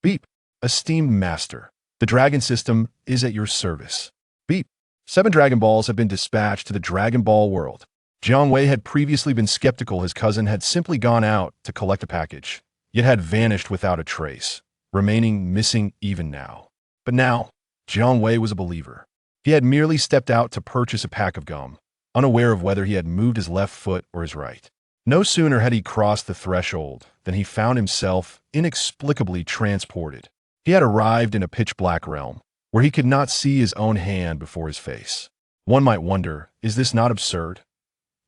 Beep. Esteemed Master, the Dragon System is at your service. Beep. 7 Dragon Balls have been dispatched to the Dragon Ball world. Jiang Wei had previously been skeptical his cousin had simply gone out to collect a package, yet had vanished without a trace, remaining missing even now. But now, Jiang Wei was a believer. He had merely stepped out to purchase a pack of gum, unaware of whether he had moved his left foot or his right. No sooner had he crossed the threshold than he found himself inexplicably transported. He had arrived in a pitch-black realm, where he could not see his own hand before his face. One might wonder, is this not absurd?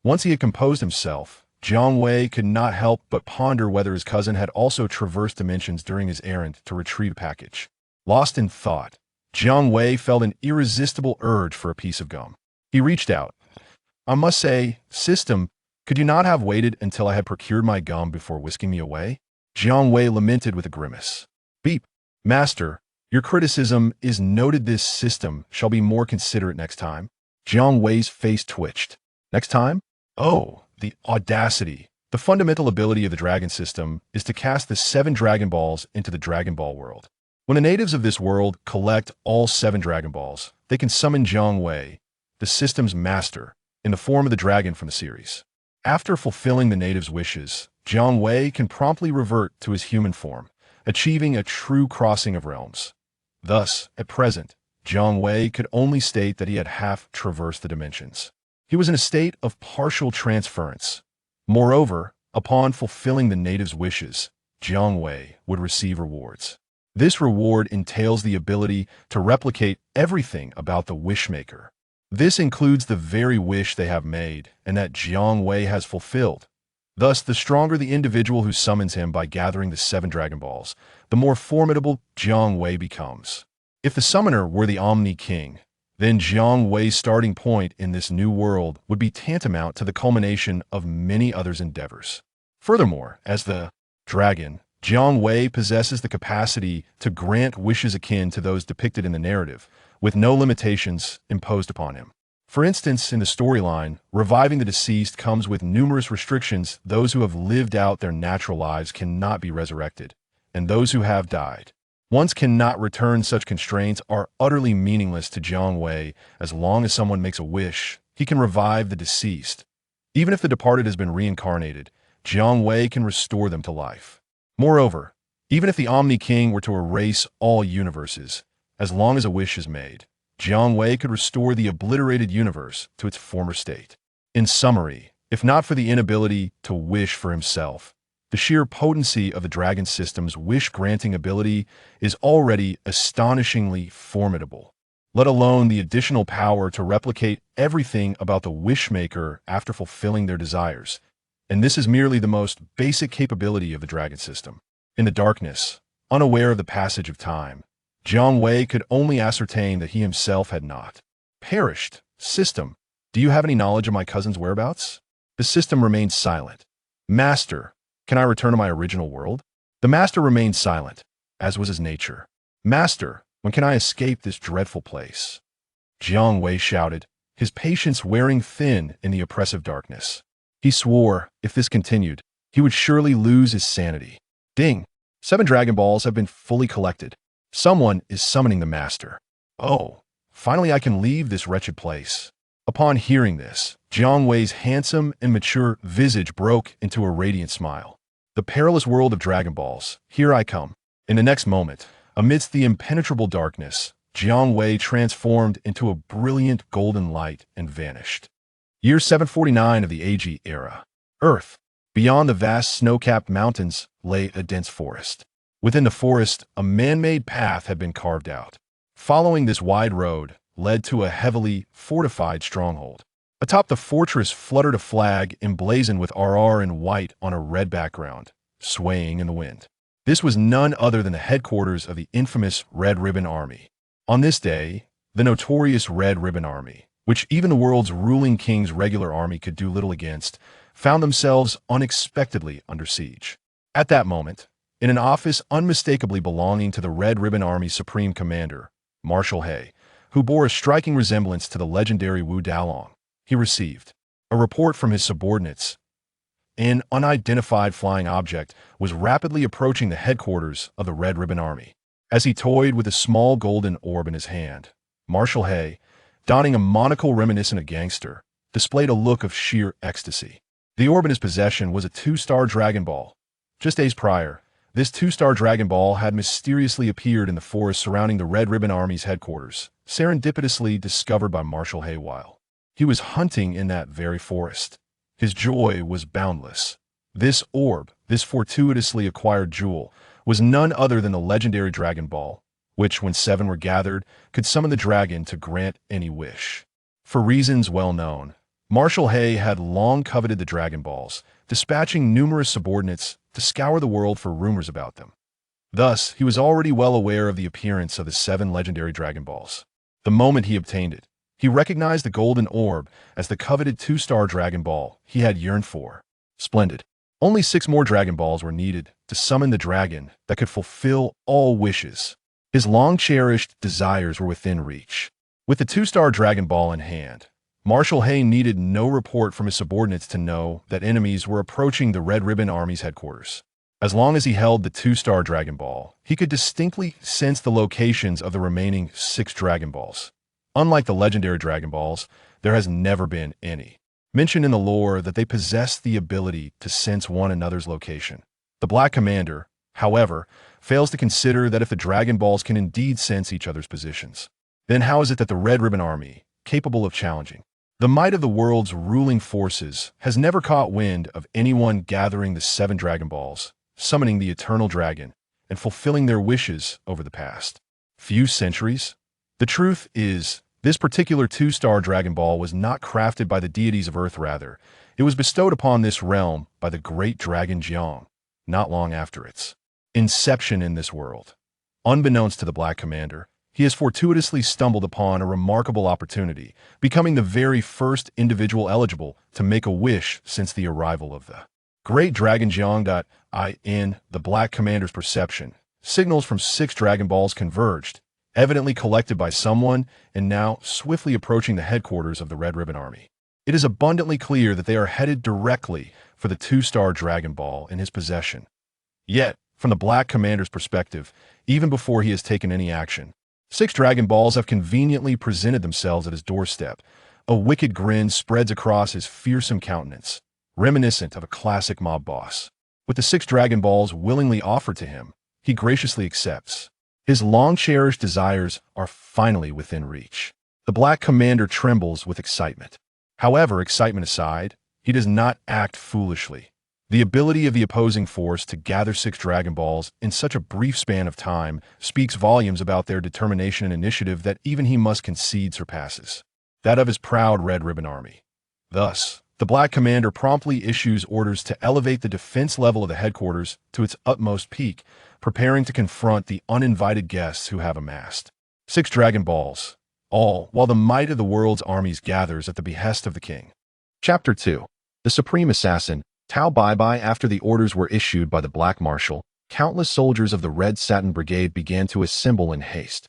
Once he had composed himself, Jiang Wei could not help but ponder whether his cousin had also traversed dimensions during his errand to retrieve a package. Lost in thought, Jiang Wei felt an irresistible urge for a piece of gum. He reached out. I must say, System, could you not have waited until I had procured my gum before whisking me away? Jiang Wei lamented with a grimace. Beep. Master, your criticism is noted. This system shall be more considerate next time. Jiang Wei's face twitched. Next time? Oh, the audacity. The fundamental ability of the Dragon System is to cast the 7 Dragon Balls into the Dragon Ball world. When the natives of this world collect all 7 Dragon Balls, they can summon Jiang Wei, the system's master, in the form of the dragon from the series. After fulfilling the natives' wishes, Jiang Wei can promptly revert to his human form, achieving a true crossing of realms. Thus, at present, Jiang Wei could only state that he had half traversed the dimensions. He was in a state of partial transference. Moreover, upon fulfilling the natives' wishes, Jiang Wei would receive rewards. This reward entails the ability to replicate everything about the Wishmaker. This includes the very wish they have made and that Jiang Wei has fulfilled. Thus, the stronger the individual who summons him by gathering the 7 Dragon Balls, the more formidable Jiang Wei becomes. If the summoner were the Omni King, then Jiang Wei's starting point in this new world would be tantamount to the culmination of many others' endeavors. Furthermore, as the dragon, Jiang Wei possesses the capacity to grant wishes akin to those depicted in the narrative, with no limitations imposed upon him. For instance, in the storyline, reviving the deceased comes with numerous restrictions. Those who have lived out their natural lives cannot be resurrected, and those who have died once cannot return. Such constraints are utterly meaningless to Jiang Wei. As long as someone makes a wish, he can revive the deceased. Even if the departed has been reincarnated, Jiang Wei can restore them to life. Moreover, even if the Omni King were to erase all universes, as long as a wish is made, Jiang Wei could restore the obliterated universe to its former state. In summary, if not for the inability to wish for himself, the sheer potency of the Dragon System's wish-granting ability is already astonishingly formidable, let alone the additional power to replicate everything about the Wishmaker after fulfilling their desires. And this is merely the most basic capability of the Dragon System. In the darkness, unaware of the passage of time, Jiang Wei could only ascertain that he himself had not perished. System, do you have any knowledge of my cousin's whereabouts? The system remained silent. Master, can I return to my original world? The master remained silent, as was his nature. Master, when can I escape this dreadful place? Jiang Wei shouted, his patience wearing thin in the oppressive darkness. He swore, if this continued, he would surely lose his sanity. Ding! 7 Dragon Balls have been fully collected. Someone is summoning the master. Oh, finally I can leave this wretched place. Upon hearing this, Jiang Wei's handsome and mature visage broke into a radiant smile. The perilous world of Dragon Balls, here I come. In the next moment, amidst the impenetrable darkness, Jiang Wei transformed into a brilliant golden light and vanished. Year 749 of the AG era. Earth. Beyond the vast snow-capped mountains lay a dense forest. Within the forest, a man-made path had been carved out. Following this wide road led to a heavily fortified stronghold. Atop the fortress fluttered a flag emblazoned with RR in white on a red background, swaying in the wind. This was none other than the headquarters of the infamous Red Ribbon Army. On this day, the notorious Red Ribbon Army, which even the world's ruling king's regular army could do little against, found themselves unexpectedly under siege. At that moment, in an office unmistakably belonging to the Red Ribbon Army's supreme commander, Marshal He, who bore a striking resemblance to the legendary Wu Dalong, he received a report from his subordinates. An unidentified flying object was rapidly approaching the headquarters of the Red Ribbon Army. As he toyed with a small golden orb in his hand, Marshal Hay, donning a monocle reminiscent of gangster, displayed a look of sheer ecstasy. The orb in his possession was a 2-star Dragon Ball. Just days prior, this 2-star Dragon Ball had mysteriously appeared in the forest surrounding the Red Ribbon Army's headquarters, serendipitously discovered by Marshal Hay while he was hunting in that very forest. His joy was boundless. This orb, this fortuitously acquired jewel, was none other than the legendary Dragon Ball, which, when 7 were gathered, could summon the dragon to grant any wish. For reasons well known, Marshal Hay had long coveted the Dragon Balls, dispatching numerous subordinates to scour the world for rumors about them. Thus, he was already well aware of the appearance of the 7 legendary Dragon Balls. The moment he obtained it, he recognized the golden orb as the coveted 2-star Dragon Ball he had yearned for. Splendid. Only 6 more Dragon Balls were needed to summon the dragon that could fulfill all wishes. His long-cherished desires were within reach. With the 2-star Dragon Ball in hand, Marshal Hay needed no report from his subordinates to know that enemies were approaching the Red Ribbon Army's headquarters. As long as he held the 2-star Dragon Ball, he could distinctly sense the locations of the remaining 6 Dragon Balls. Unlike the legendary Dragon Balls, there has never been any mention in the lore that they possess the ability to sense one another's location. The Black Commander, however, fails to consider that if the Dragon Balls can indeed sense each other's positions, then how is it that the Red Ribbon Army, capable of challenging the might of the world's ruling forces, has never caught wind of anyone gathering the 7 Dragon Balls, summoning the Eternal Dragon, and fulfilling their wishes over the past few centuries? The truth is, this particular 2-star Dragon Ball was not crafted by the deities of Earth. Rather, it was bestowed upon this realm by the great dragon Jiang, not long after its inception in this world. Unbeknownst to the Black Commander, he has fortuitously stumbled upon a remarkable opportunity, becoming the very first individual eligible to make a wish since the arrival of the great dragon Jiang. In the Black Commander's perception, signals from 6 Dragon Balls converged, evidently collected by someone and now swiftly approaching the headquarters of the Red Ribbon Army. It is abundantly clear that they are headed directly for the 2-star Dragon Ball in his possession. Yet, from the Black Commander's perspective, even before he has taken any action, 6 Dragon Balls have conveniently presented themselves at his doorstep. A wicked grin spreads across his fearsome countenance, reminiscent of a classic mob boss. With the 6 Dragon Balls willingly offered to him, he graciously accepts. His long-cherished desires are finally within reach. The Black Commander trembles with excitement. However, excitement aside, he does not act foolishly. The ability of the opposing force to gather 6 Dragon Balls in such a brief span of time speaks volumes about their determination and initiative that even he must concede surpasses that of his proud Red Ribbon Army. Thus, the Black Commander promptly issues orders to elevate the defense level of the headquarters to its utmost peak, preparing to confront the uninvited guests who have amassed 6 Dragon Balls, all while the might of the world's armies gathers at the behest of the king. Chapter 2. The Supreme Assassin, Tao Bai. After the orders were issued by the Black Marshal, countless soldiers of the Red Satin Brigade began to assemble in haste.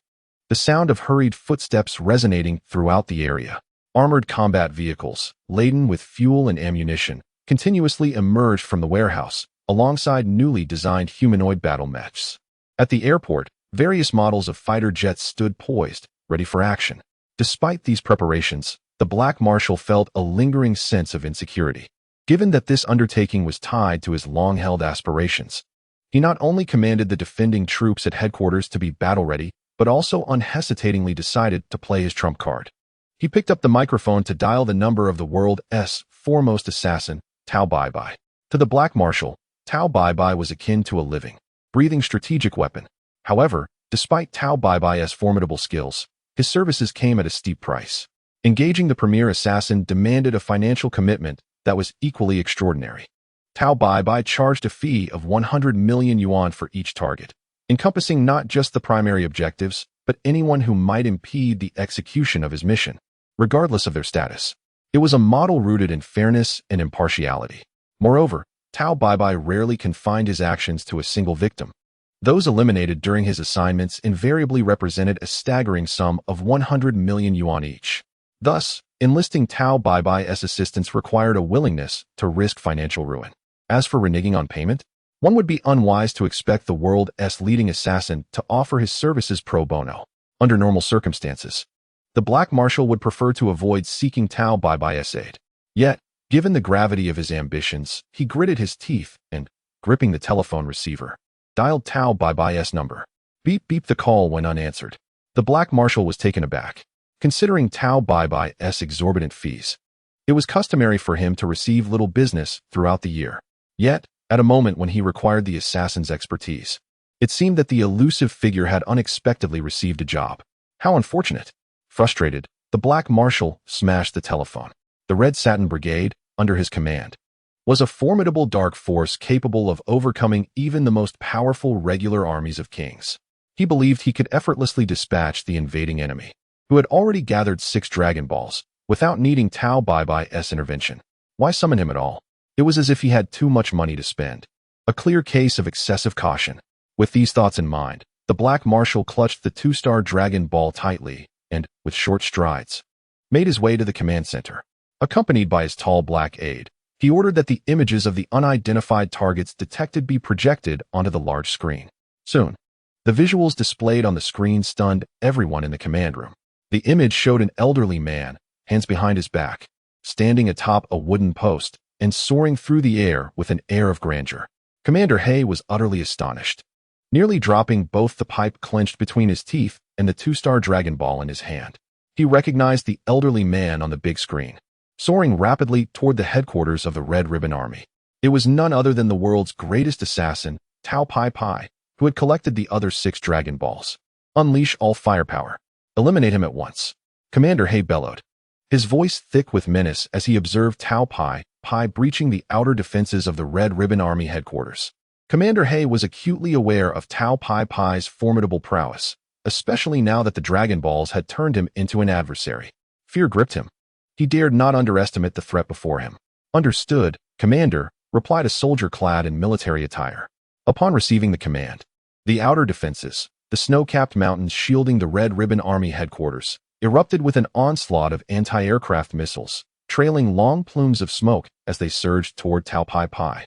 The sound of hurried footsteps resonating throughout the area. Armored combat vehicles, laden with fuel and ammunition, continuously emerged from the warehouse, alongside newly designed humanoid battle mechs. At the airport, various models of fighter jets stood poised, ready for action. Despite these preparations, the Black Marshal felt a lingering sense of insecurity. Given that this undertaking was tied to his long-held aspirations, he not only commanded the defending troops at headquarters to be battle-ready, but also unhesitatingly decided to play his trump card. He picked up the microphone to dial the number of the world's foremost assassin, Tao Bai. To the Black Marshal, Tao Bai was akin to a living, breathing strategic weapon. However, despite Tao Bai's formidable skills, his services came at a steep price. Engaging the premier assassin demanded a financial commitment that was equally extraordinary. Tao Bai charged a fee of 100 million yuan for each target, encompassing not just the primary objectives, but anyone who might impede the execution of his mission, regardless of their status. It was a model rooted in fairness and impartiality. Moreover, Tao Bai rarely confined his actions to a single victim. Those eliminated during his assignments invariably represented a staggering sum of 100 million yuan each. Thus, enlisting Tao Bai's assistance required a willingness to risk financial ruin. As for reneging on payment, one would be unwise to expect the world's leading assassin to offer his services pro bono. Under normal circumstances, the Black Marshal would prefer to avoid seeking Tao Bai's aid. Yet, given the gravity of his ambitions, he gritted his teeth and, gripping the telephone receiver, dialed Tao Bai's number. Beep beep. The call went unanswered. The Black Marshal was taken aback. Considering Tao Bai's exorbitant fees, it was customary for him to receive little business throughout the year. Yet, at a moment when he required the assassin's expertise, it seemed that the elusive figure had unexpectedly received a job. How unfortunate! Frustrated, the Black Marshal smashed the telephone. The Red Satin Brigade, under his command, was a formidable dark force capable of overcoming even the most powerful regular armies of kings. He believed he could effortlessly dispatch the invading enemy, who had already gathered 6 Dragon Balls, without needing Tao Bai's intervention. Why summon him at all? It was as if he had too much money to spend. A clear case of excessive caution. With these thoughts in mind, the Black Marshal clutched the 2-star Dragon Ball tightly and, with short strides, made his way to the command center. Accompanied by his tall black aide, he ordered that the images of the unidentified targets detected be projected onto the large screen. Soon, the visuals displayed on the screen stunned everyone in the command room. The image showed an elderly man, hands behind his back, standing atop a wooden post and soaring through the air with an air of grandeur. Commander He was utterly astonished, nearly dropping both the pipe clenched between his teeth and the 2-star Dragon Ball in his hand. He recognized the elderly man on the big screen, soaring rapidly toward the headquarters of the Red Ribbon Army. It was none other than the world's greatest assassin, Tao Pai, who had collected the other 6 Dragon Balls. Unleash all firepower. Eliminate him at once. Commander He bellowed, his voice thick with menace as he observed Tao Pai breaching the outer defenses of the Red Ribbon Army headquarters. Commander He was acutely aware of Tao Pai's formidable prowess, especially now that the Dragon Balls had turned him into an adversary. Fear gripped him. He dared not underestimate the threat before him. Understood, Commander, replied a soldier clad in military attire. Upon receiving the command, the outer defenses, the snow-capped mountains shielding the Red Ribbon Army headquarters, erupted with an onslaught of anti-aircraft missiles, trailing long plumes of smoke as they surged toward Tao Pai,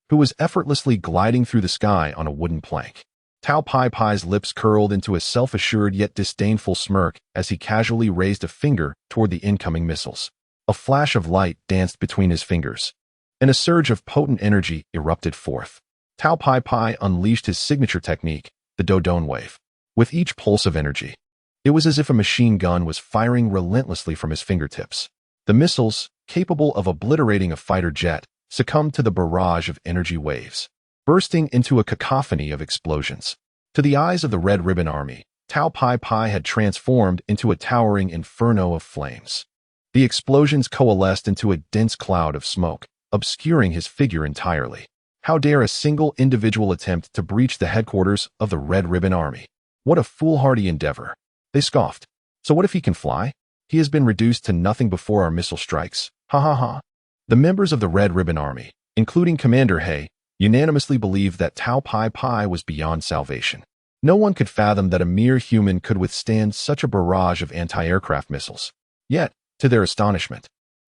who was effortlessly gliding through the sky on a wooden plank. Tao Pai's lips curled into a self-assured yet disdainful smirk as he casually raised a finger toward the incoming missiles. A flash of light danced between his fingers, and a surge of potent energy erupted forth. Tao Pai unleashed his signature technique, the Dongdong Wave. With each pulse of energy, it was as if a machine gun was firing relentlessly from his fingertips. The missiles, capable of obliterating a fighter jet, succumbed to the barrage of energy waves, bursting into a cacophony of explosions. To the eyes of the Red Ribbon Army, Tao Pai had transformed into a towering inferno of flames. The explosions coalesced into a dense cloud of smoke, obscuring his figure entirely. How dare a single individual attempt to breach the headquarters of the Red Ribbon Army? What a foolhardy endeavor. They scoffed. So what if he can fly? He has been reduced to nothing before our missile strikes. Ha ha ha. The members of the Red Ribbon Army, including Commander He, unanimously believed that Tao Pai was beyond salvation. No one could fathom that a mere human could withstand such a barrage of anti-aircraft missiles. Yet, to their astonishment,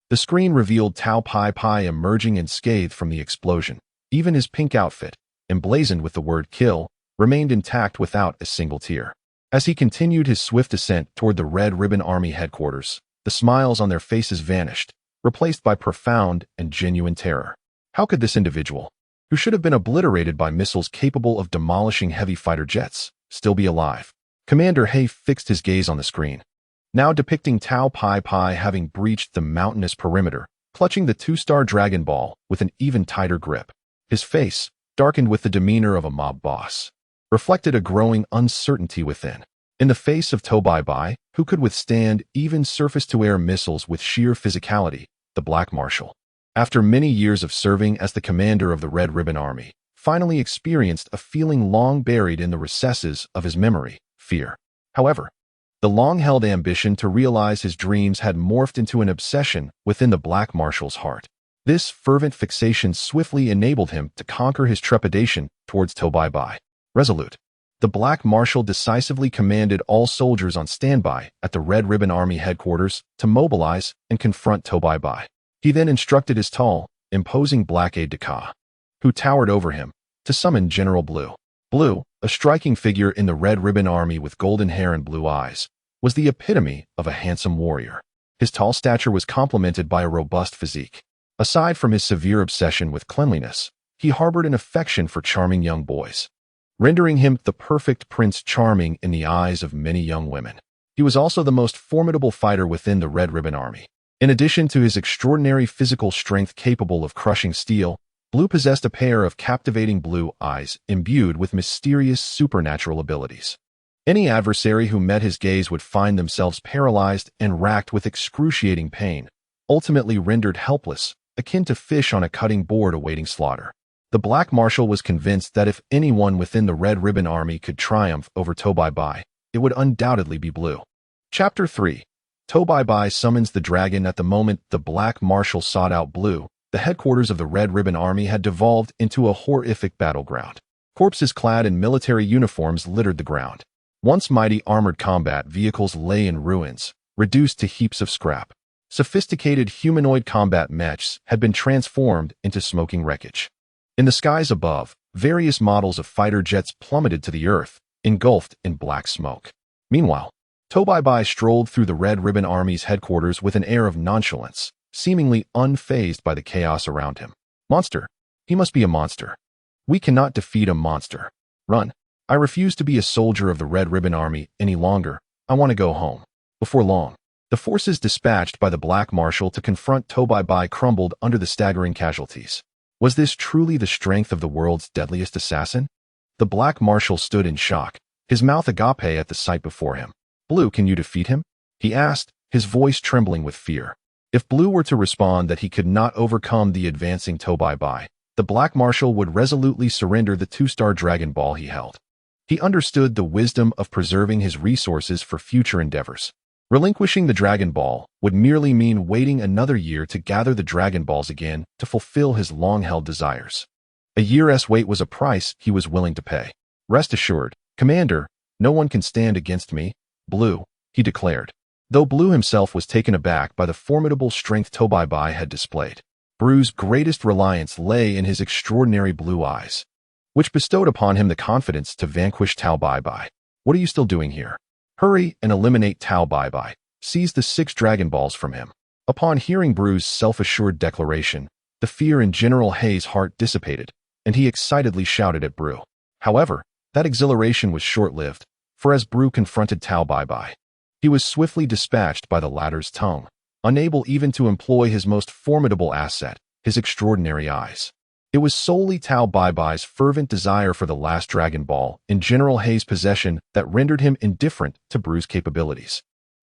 the screen revealed Tao Pai emerging unscathed from the explosion. Even his pink outfit, emblazoned with the word kill, remained intact without a single tear. As he continued his swift ascent toward the Red Ribbon Army headquarters, the smiles on their faces vanished, replaced by profound and genuine terror. How could this individual, who should have been obliterated by missiles capable of demolishing heavy fighter jets, still be alive? Commander He fixed his gaze on the screen, now depicting Tao Pai having breached the mountainous perimeter, clutching the 2-star Dragon Ball with an even tighter grip. His face, darkened with the demeanor of a mob boss, reflected a growing uncertainty within. In the face of Tao Bai, who could withstand even surface-to-air missiles with sheer physicality, the Black Marshal, after many years of serving as the commander of the Red Ribbon Army, finally experienced a feeling long buried in the recesses of his memory, fear. However, the long-held ambition to realize his dreams had morphed into an obsession within the Black Marshal's heart. This fervent fixation swiftly enabled him to conquer his trepidation towards Tao Bai. Resolute, The Black Marshal decisively commanded all soldiers on standby at the Red Ribbon Army headquarters to mobilize and confront Tobai. He then instructed his tall, imposing black aide-de-camp, who towered over him, to summon General Blue. Blue, a striking figure in the Red Ribbon Army with golden hair and blue eyes, was the epitome of a handsome warrior. His tall stature was complemented by a robust physique. Aside from his severe obsession with cleanliness, he harbored an affection for charming young boys, rendering him the perfect Prince Charming in the eyes of many young women. He was also the most formidable fighter within the Red Ribbon Army. In addition to his extraordinary physical strength capable of crushing steel, Blue possessed a pair of captivating blue eyes imbued with mysterious supernatural abilities. Any adversary who met his gaze would find themselves paralyzed and racked with excruciating pain, ultimately rendered helpless, akin to fish on a cutting board awaiting slaughter. The Black Marshal was convinced that if anyone within the Red Ribbon Army could triumph over Tobai, it would undoubtedly be Blue. Chapter 3. Tobai summons the dragon. At the moment the Black Marshal sought out Blue, the headquarters of the Red Ribbon Army had devolved into a horrific battleground. Corpses clad in military uniforms littered the ground. Once mighty armored combat vehicles lay in ruins, reduced to heaps of scrap. Sophisticated humanoid combat mechs had been transformed into smoking wreckage. In the skies above, various models of fighter jets plummeted to the earth, engulfed in black smoke. Meanwhile, Tobai strolled through the Red Ribbon Army's headquarters with an air of nonchalance, seemingly unfazed by the chaos around him. Monster. He must be a monster. We cannot defeat a monster. Run. I refuse to be a soldier of the Red Ribbon Army any longer. I want to go home. Before long, the forces dispatched by the Black Marshal to confront Tobai crumbled under the staggering casualties. Was this truly the strength of the world's deadliest assassin? The Black Marshal stood in shock, his mouth agape at the sight before him. Blue, can you defeat him? He asked, his voice trembling with fear. If Blue were to respond that he could not overcome the advancing Tobai, the Black Marshal would resolutely surrender the 2-star Dragon Ball he held. He understood the wisdom of preserving his resources for future endeavors. Relinquishing the Dragon Ball would merely mean waiting another year to gather the Dragon Balls again to fulfill his long-held desires. A year's wait was a price he was willing to pay. Rest assured, Commander, no one can stand against me, Blue, he declared. Though Blue himself was taken aback by the formidable strength Tobai had displayed. Blue's greatest reliance lay in his extraordinary blue eyes, which bestowed upon him the confidence to vanquish Tobai. What are you still doing here? Hurry and eliminate Tobai. Seize the 6 Dragon Balls from him. Upon hearing Blue's self-assured declaration, the fear in General Hei's heart dissipated, and he excitedly shouted at Blue. However, that exhilaration was short-lived, for as Blue confronted Tobai, he was swiftly dispatched by the latter's tongue, unable even to employ his most formidable asset, his extraordinary eyes. It was solely Toubai's fervent desire for the last Dragon Ball in General Hei's possession that rendered him indifferent to Blue's capabilities,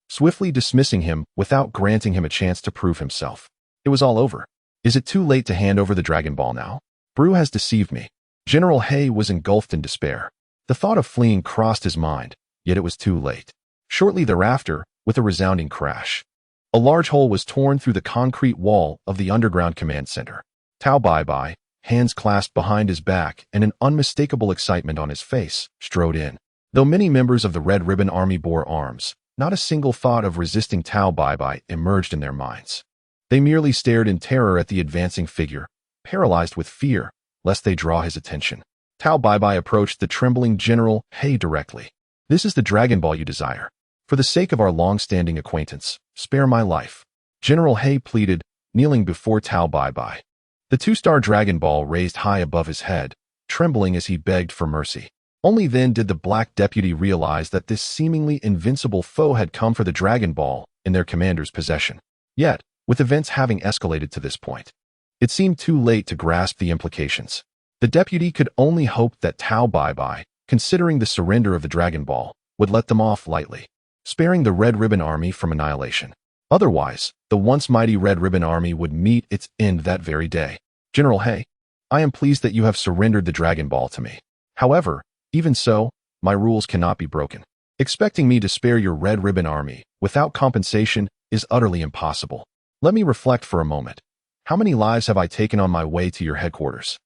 swiftly dismissing him without granting him a chance to prove himself. It was all over. Is it too late to hand over the Dragon Ball now? Blue has deceived me. General Hei was engulfed in despair. The thought of fleeing crossed his mind, yet it was too late. Shortly thereafter, with a resounding crash, a large hole was torn through the concrete wall of the underground command center. Tobai, hands clasped behind his back and an unmistakable excitement on his face, strode in. Though many members of the Red Ribbon Army bore arms, not a single thought of resisting Tobai emerged in their minds. They merely stared in terror at the advancing figure, paralyzed with fear, lest they draw his attention. Tobai approached the trembling General Hei directly. This is the Dragon Ball you desire. For the sake of our long-standing acquaintance, spare my life. General Hei pleaded, kneeling before Tobai. The 2-star Dragon Ball raised high above his head, trembling as he begged for mercy. Only then did the Black Deputy realize that this seemingly invincible foe had come for the Dragon Ball in their commander's possession. Yet, with events having escalated to this point, it seemed too late to grasp the implications. The deputy could only hope that Tobai, considering the surrender of the Dragon Ball, would let them off lightly, sparing the Red Ribbon Army from annihilation. Otherwise, the once mighty Red Ribbon Army would meet its end that very day. General Hei, I am pleased that you have surrendered the Dragon Ball to me. However, even so, my rules cannot be broken. Expecting me to spare your Red Ribbon Army without compensation is utterly impossible. Let me reflect for a moment. How many lives have I taken on my way to your headquarters?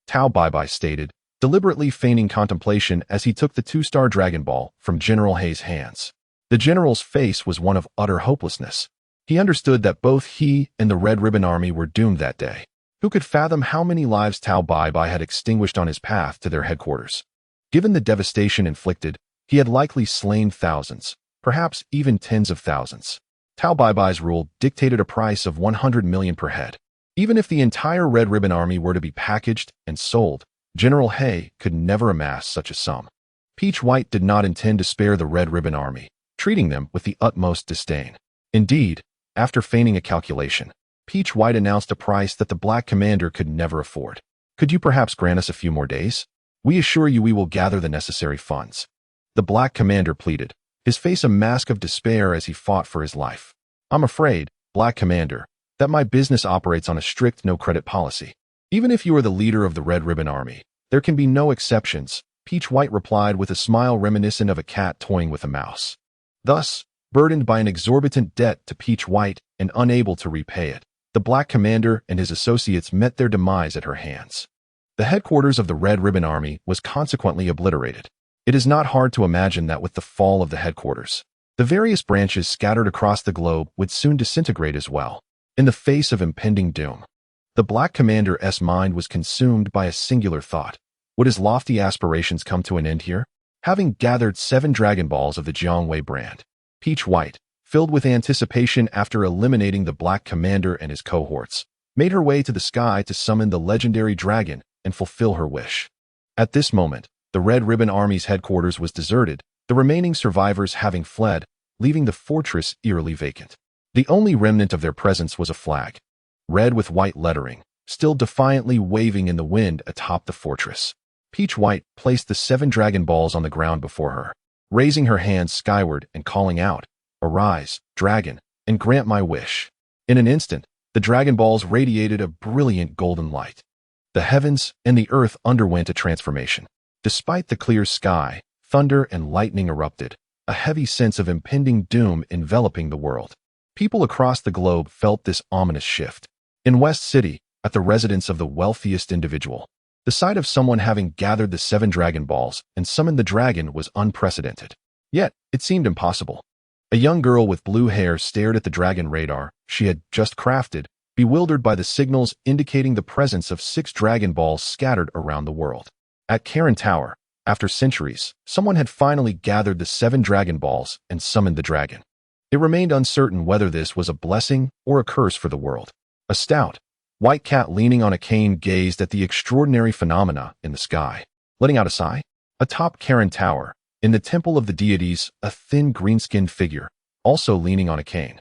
Tobai stated, deliberately feigning contemplation as he took the two-star Dragon Ball from General Hei's hands. The general's face was one of utter hopelessness. He understood that both he and the Red Ribbon Army were doomed that day. Who could fathom how many lives Tao Bai Bai had extinguished on his path to their headquarters? Given the devastation inflicted, he had likely slain thousands, perhaps even tens of thousands. Tao Bai Bai's rule dictated a price of 100 million per head. Even if the entire Red Ribbon Army were to be packaged and sold, General Hei could never amass such a sum. Peach White did not intend to spare the Red Ribbon Army, treating them with the utmost disdain. Indeed, after feigning a calculation, Peach White announced a price that the Black Commander could never afford. Could you perhaps grant us a few more days? We assure you we will gather the necessary funds. The Black Commander pleaded, his face a mask of despair as he fought for his life. I'm afraid, Black Commander, that my business operates on a strict no-credit policy. Even if you are the leader of the Red Ribbon Army, there can be no exceptions, Peach White replied with a smile reminiscent of a cat toying with a mouse. Thus, burdened by an exorbitant debt to Peach White and unable to repay it, the Black Commander and his associates met their demise at her hands. The headquarters of the Red Ribbon Army was consequently obliterated. It is not hard to imagine that with the fall of the headquarters, the various branches scattered across the globe would soon disintegrate as well. In the face of impending doom, the Black Commander's mind was consumed by a singular thought. Would his lofty aspirations come to an end here? Having gathered 7 Dragon Balls of the Jiang Wei brand, Peach White, filled with anticipation after eliminating the Black Commander and his cohorts, made her way to the sky to summon the legendary dragon and fulfill her wish. At this moment, the Red Ribbon Army's headquarters was deserted, the remaining survivors having fled, leaving the fortress eerily vacant. The only remnant of their presence was a flag, red with white lettering, still defiantly waving in the wind atop the fortress. Peach White placed the 7 Dragon Balls on the ground before her, raising her hands skyward and calling out, "Arise, dragon, and grant my wish." In an instant, the Dragon Balls radiated a brilliant golden light. The heavens and the earth underwent a transformation. Despite the clear sky, thunder and lightning erupted, a heavy sense of impending doom enveloping the world. People across the globe felt this ominous shift. In West City, at the residence of the wealthiest individual, the sight of someone having gathered the 7 Dragon Balls and summoned the dragon was unprecedented. Yet, it seemed impossible. A young girl with blue hair stared at the dragon radar she had just crafted, bewildered by the signals indicating the presence of 6 Dragon Balls scattered around the world. At Karen Tower, after centuries, someone had finally gathered the 7 Dragon Balls and summoned the dragon. It remained uncertain whether this was a blessing or a curse for the world. A stout, white cat leaning on a cane gazed at the extraordinary phenomena in the sky, letting out a sigh. Atop Karen Tower, in the temple of the deities, a thin green-skinned figure, also leaning on a cane,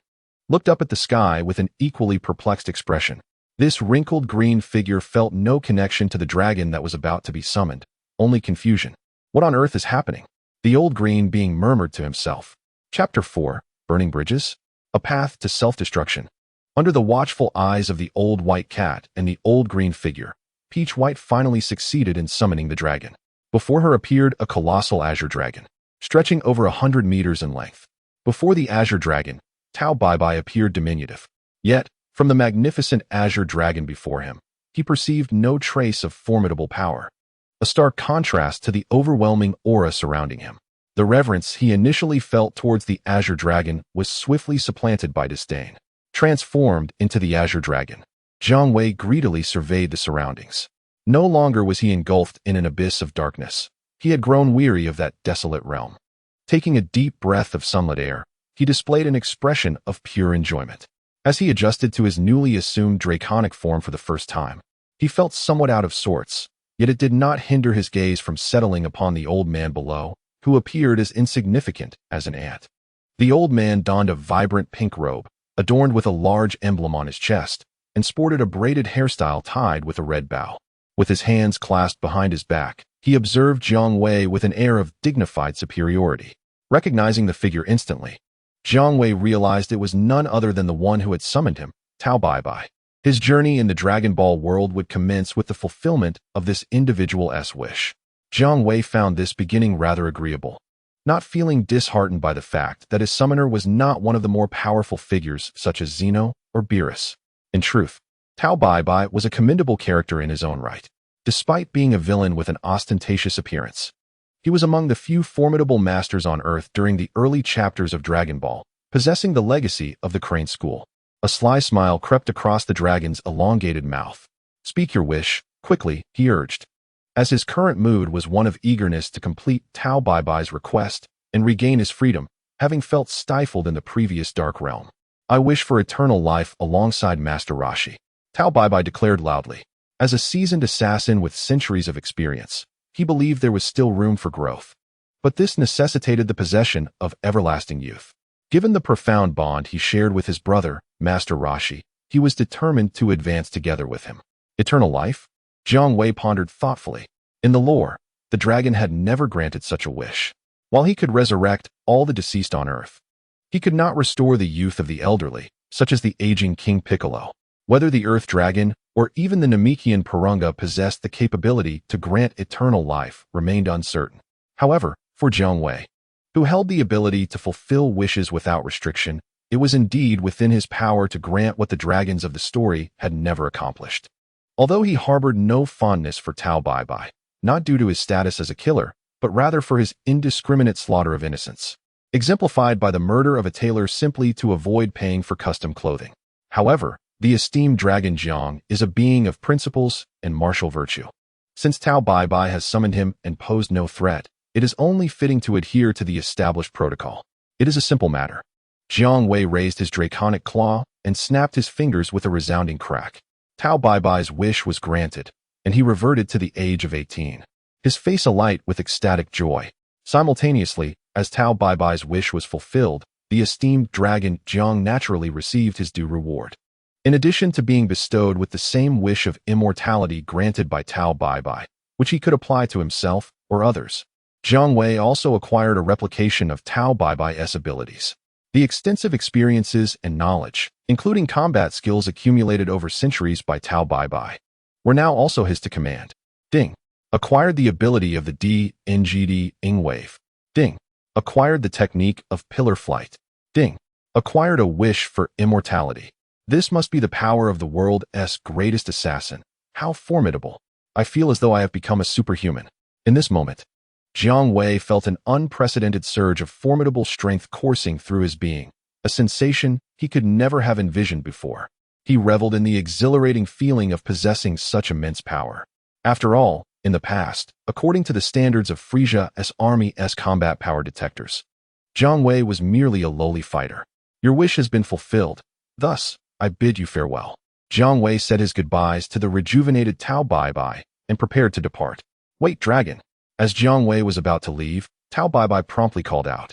looked up at the sky with an equally perplexed expression. This wrinkled green figure felt no connection to the dragon that was about to be summoned, only confusion. What on earth is happening? The old green being murmured to himself. Chapter 4. Burning Bridges? A Path to Self-Destruction. Under the watchful eyes of the old white cat and the old green figure, Peach White finally succeeded in summoning the dragon. Before her appeared a colossal azure dragon, stretching over 100 meters in length. Before the azure dragon, Tao Bai Bai appeared diminutive. Yet, from the magnificent azure dragon before him, he perceived no trace of formidable power. A stark contrast to the overwhelming aura surrounding him. The reverence he initially felt towards the azure dragon was swiftly supplanted by disdain. Transformed into the azure dragon, Jiang Wei greedily surveyed the surroundings. No longer was he engulfed in an abyss of darkness. He had grown weary of that desolate realm. Taking a deep breath of sunlit air, he displayed an expression of pure enjoyment. As he adjusted to his newly assumed draconic form for the first time, he felt somewhat out of sorts, yet it did not hinder his gaze from settling upon the old man below, who appeared as insignificant as an ant. The old man donned a vibrant pink robe, adorned with a large emblem on his chest, and sported a braided hairstyle tied with a red bow. With his hands clasped behind his back, he observed Jiang Wei with an air of dignified superiority. Recognizing the figure instantly, Jiang Wei realized it was none other than the one who had summoned him, Tao Bai Bai. His journey in the Dragon Ball world would commence with the fulfillment of this individual's wish. Jiang Wei found this beginning rather agreeable, not feeling disheartened by the fact that his summoner was not one of the more powerful figures such as Zeno or Beerus. In truth, Tao Bai Bai was a commendable character in his own right. Despite being a villain with an ostentatious appearance, he was among the few formidable masters on Earth during the early chapters of Dragon Ball, possessing the legacy of the Crane School. A sly smile crept across the dragon's elongated mouth. "Speak your wish, quickly," he urged. As his current mood was one of eagerness to complete Tao Bai-Bai's request and regain his freedom, having felt stifled in the previous Dark Realm. "I wish for eternal life alongside Master Roshi," Tao Bai-Bai declared loudly. As a seasoned assassin with centuries of experience, he believed there was still room for growth. But this necessitated the possession of everlasting youth. Given the profound bond he shared with his brother, Master Roshi, he was determined to advance together with him. Eternal life? Jiang Wei pondered thoughtfully. In the lore, the dragon had never granted such a wish. While he could resurrect all the deceased on Earth, he could not restore the youth of the elderly, such as the aging King Piccolo. Whether the Earth Dragon or even the Namekian Purunga possessed the capability to grant eternal life remained uncertain. However, for Jiang Wei, who held the ability to fulfill wishes without restriction, it was indeed within his power to grant what the dragons of the story had never accomplished. Although he harbored no fondness for Tao Bai-Bai, not due to his status as a killer, but rather for his indiscriminate slaughter of innocents, exemplified by the murder of a tailor simply to avoid paying for custom clothing. However, the esteemed dragon Jiang is a being of principles and martial virtue. Since Tao Bai-Bai has summoned him and posed no threat, it is only fitting to adhere to the established protocol. It is a simple matter. Jiang Wei raised his draconic claw and snapped his fingers with a resounding crack. Tao Bai-Bai's wish was granted, and he reverted to the age of 18. His face alight with ecstatic joy. Simultaneously, as Tao Bai-Bai's wish was fulfilled, the esteemed dragon Jiang naturally received his due reward. In addition to being bestowed with the same wish of immortality granted by Tao Bai-Bai, which he could apply to himself or others, Jiang Wei also acquired a replication of Tao Bai-Bai's abilities. The extensive experiences and knowledge, including combat skills accumulated over centuries by Tao Bai-Bai, were now also his to command. Ding. Acquired the ability of the Dongdong Wave. Ding. Acquired the technique of pillar flight. Ding. Acquired a wish for immortality. This must be the power of the world's greatest assassin. How formidable. I feel as though I have become a superhuman. In this moment, Jiang Wei felt an unprecedented surge of formidable strength coursing through his being, a sensation he could never have envisioned before. He reveled in the exhilarating feeling of possessing such immense power. After all, in the past, according to the standards of Frieza's army's combat power detectors, Jiang Wei was merely a lowly fighter. Your wish has been fulfilled. Thus, I bid you farewell. Jiang Wei said his goodbyes to the rejuvenated Tao Bai-Bai and prepared to depart. Wait, dragon. As Jiang Wei was about to leave, Tao Bai-Bai promptly called out.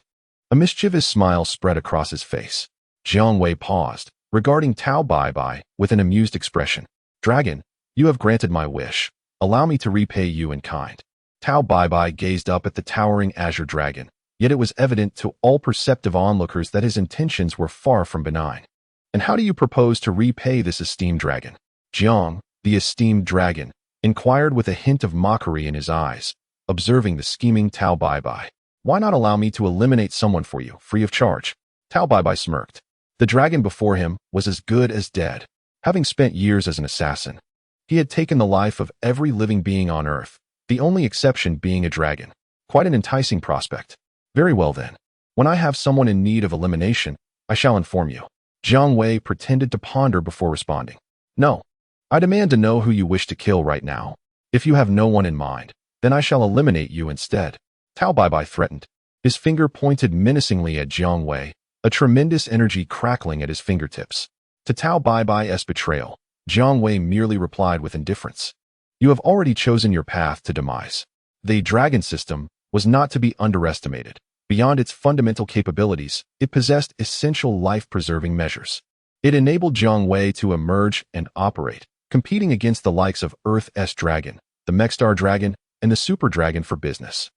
A mischievous smile spread across his face. Jiang Wei paused, regarding Tao Bai-Bai with an amused expression. Dragon, you have granted my wish. Allow me to repay you in kind. Tao Bai-Bai gazed up at the towering azure dragon, yet it was evident to all perceptive onlookers that his intentions were far from benign. And how do you propose to repay this esteemed dragon? Jiang, the esteemed dragon, inquired with a hint of mockery in his eyes, observing the scheming Tao Bai-Bai. Why not allow me to eliminate someone for you, free of charge? Tao Bai-Bai smirked. The dragon before him was as good as dead. Having spent years as an assassin, he had taken the life of every living being on Earth, the only exception being a dragon. Quite an enticing prospect. Very well then. When I have someone in need of elimination, I shall inform you. Jiang Wei pretended to ponder before responding. No. I demand to know who you wish to kill right now. If you have no one in mind, then I shall eliminate you instead. Tao Bai-Bai threatened. His finger pointed menacingly at Jiang Wei, a tremendous energy crackling at his fingertips. To Tao Bai-Bai's betrayal, Jiang Wei merely replied with indifference. You have already chosen your path to demise. The dragon system was not to be underestimated. Beyond its fundamental capabilities, it possessed essential life-preserving measures. It enabled Jiang Wei to emerge and operate, competing against the likes of Earth's dragon, the Mechstar dragon, and the Super Dragon for business.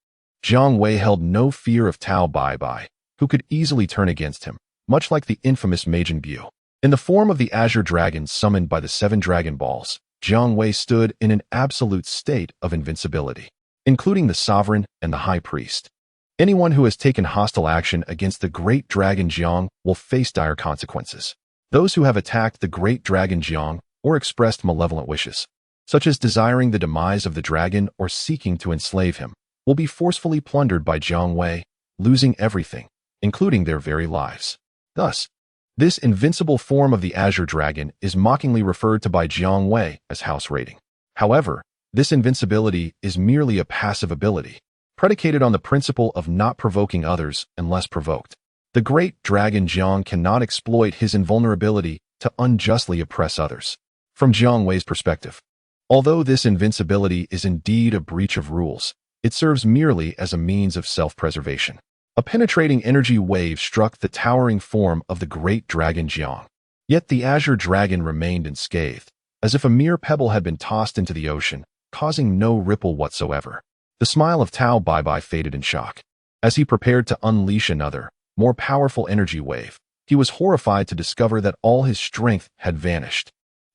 Jiang Wei held no fear of Tao Bai-Bai, who could easily turn against him, much like the infamous Majin Buu. In the form of the Azure Dragon summoned by the 7 Dragon Balls, Jiang Wei stood in an absolute state of invincibility, including the Sovereign and the High Priest. Anyone who has taken hostile action against the Great Dragon Jiang will face dire consequences. Those who have attacked the Great Dragon Jiang or expressed malevolent wishes such as desiring the demise of the dragon or seeking to enslave him, will be forcefully plundered by Jiang Wei, losing everything, including their very lives. Thus, this invincible form of the Azure Dragon is mockingly referred to by Jiang Wei as house raiding. However, this invincibility is merely a passive ability, predicated on the principle of not provoking others unless provoked. The great dragon Jiang cannot exploit his invulnerability to unjustly oppress others. From Jiang Wei's perspective, although this invincibility is indeed a breach of rules, it serves merely as a means of self-preservation. A penetrating energy wave struck the towering form of the great dragon Jiang. Yet the Azure Dragon remained unscathed, as if a mere pebble had been tossed into the ocean, causing no ripple whatsoever. The smile of Tao Baibai faded in shock. As he prepared to unleash another, more powerful energy wave, he was horrified to discover that all his strength had vanished.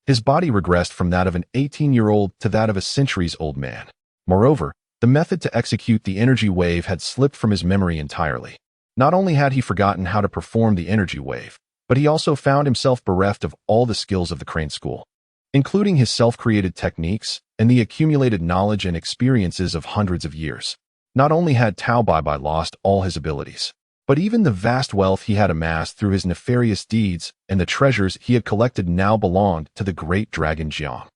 His body regressed from that of an 18-year-old to that of a centuries-old man. Moreover, the method to execute the energy wave had slipped from his memory entirely. Not only had he forgotten how to perform the energy wave, but he also found himself bereft of all the skills of the Crane School, including his self-created techniques and the accumulated knowledge and experiences of hundreds of years. Not only had Tao Baibai lost all his abilities, but even the vast wealth he had amassed through his nefarious deeds and the treasures he had collected now belonged to the great dragon Jiang.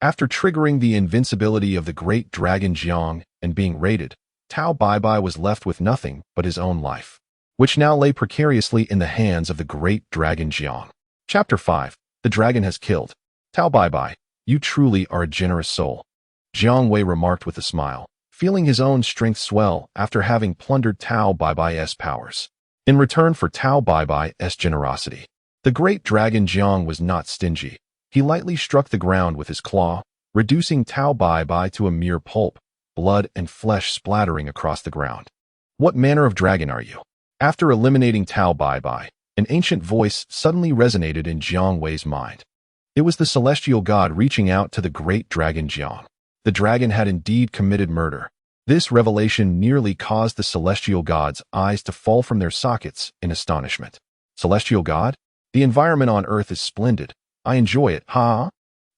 After triggering the invincibility of the great dragon Jiang and being raided, Tao Baibai was left with nothing but his own life, which now lay precariously in the hands of the great dragon Jiang. Chapter 5. The Dragon Has Killed. Tao Baibai, you truly are a generous soul, Jiang Wei remarked with a smile, feeling his own strength swell after having plundered Tao Baibai's powers. In return for Tao Baibai's generosity, the great dragon Jiang was not stingy. He lightly struck the ground with his claw, reducing Tao Baibai to a mere pulp, blood and flesh splattering across the ground. What manner of dragon are you? After eliminating Tao Baibai, an ancient voice suddenly resonated in Jiang Wei's mind. It was the celestial god reaching out to the great dragon Jiang. The dragon had indeed committed murder. This revelation nearly caused the celestial god's eyes to fall from their sockets in astonishment. Celestial god? The environment on Earth is splendid. I enjoy it, huh?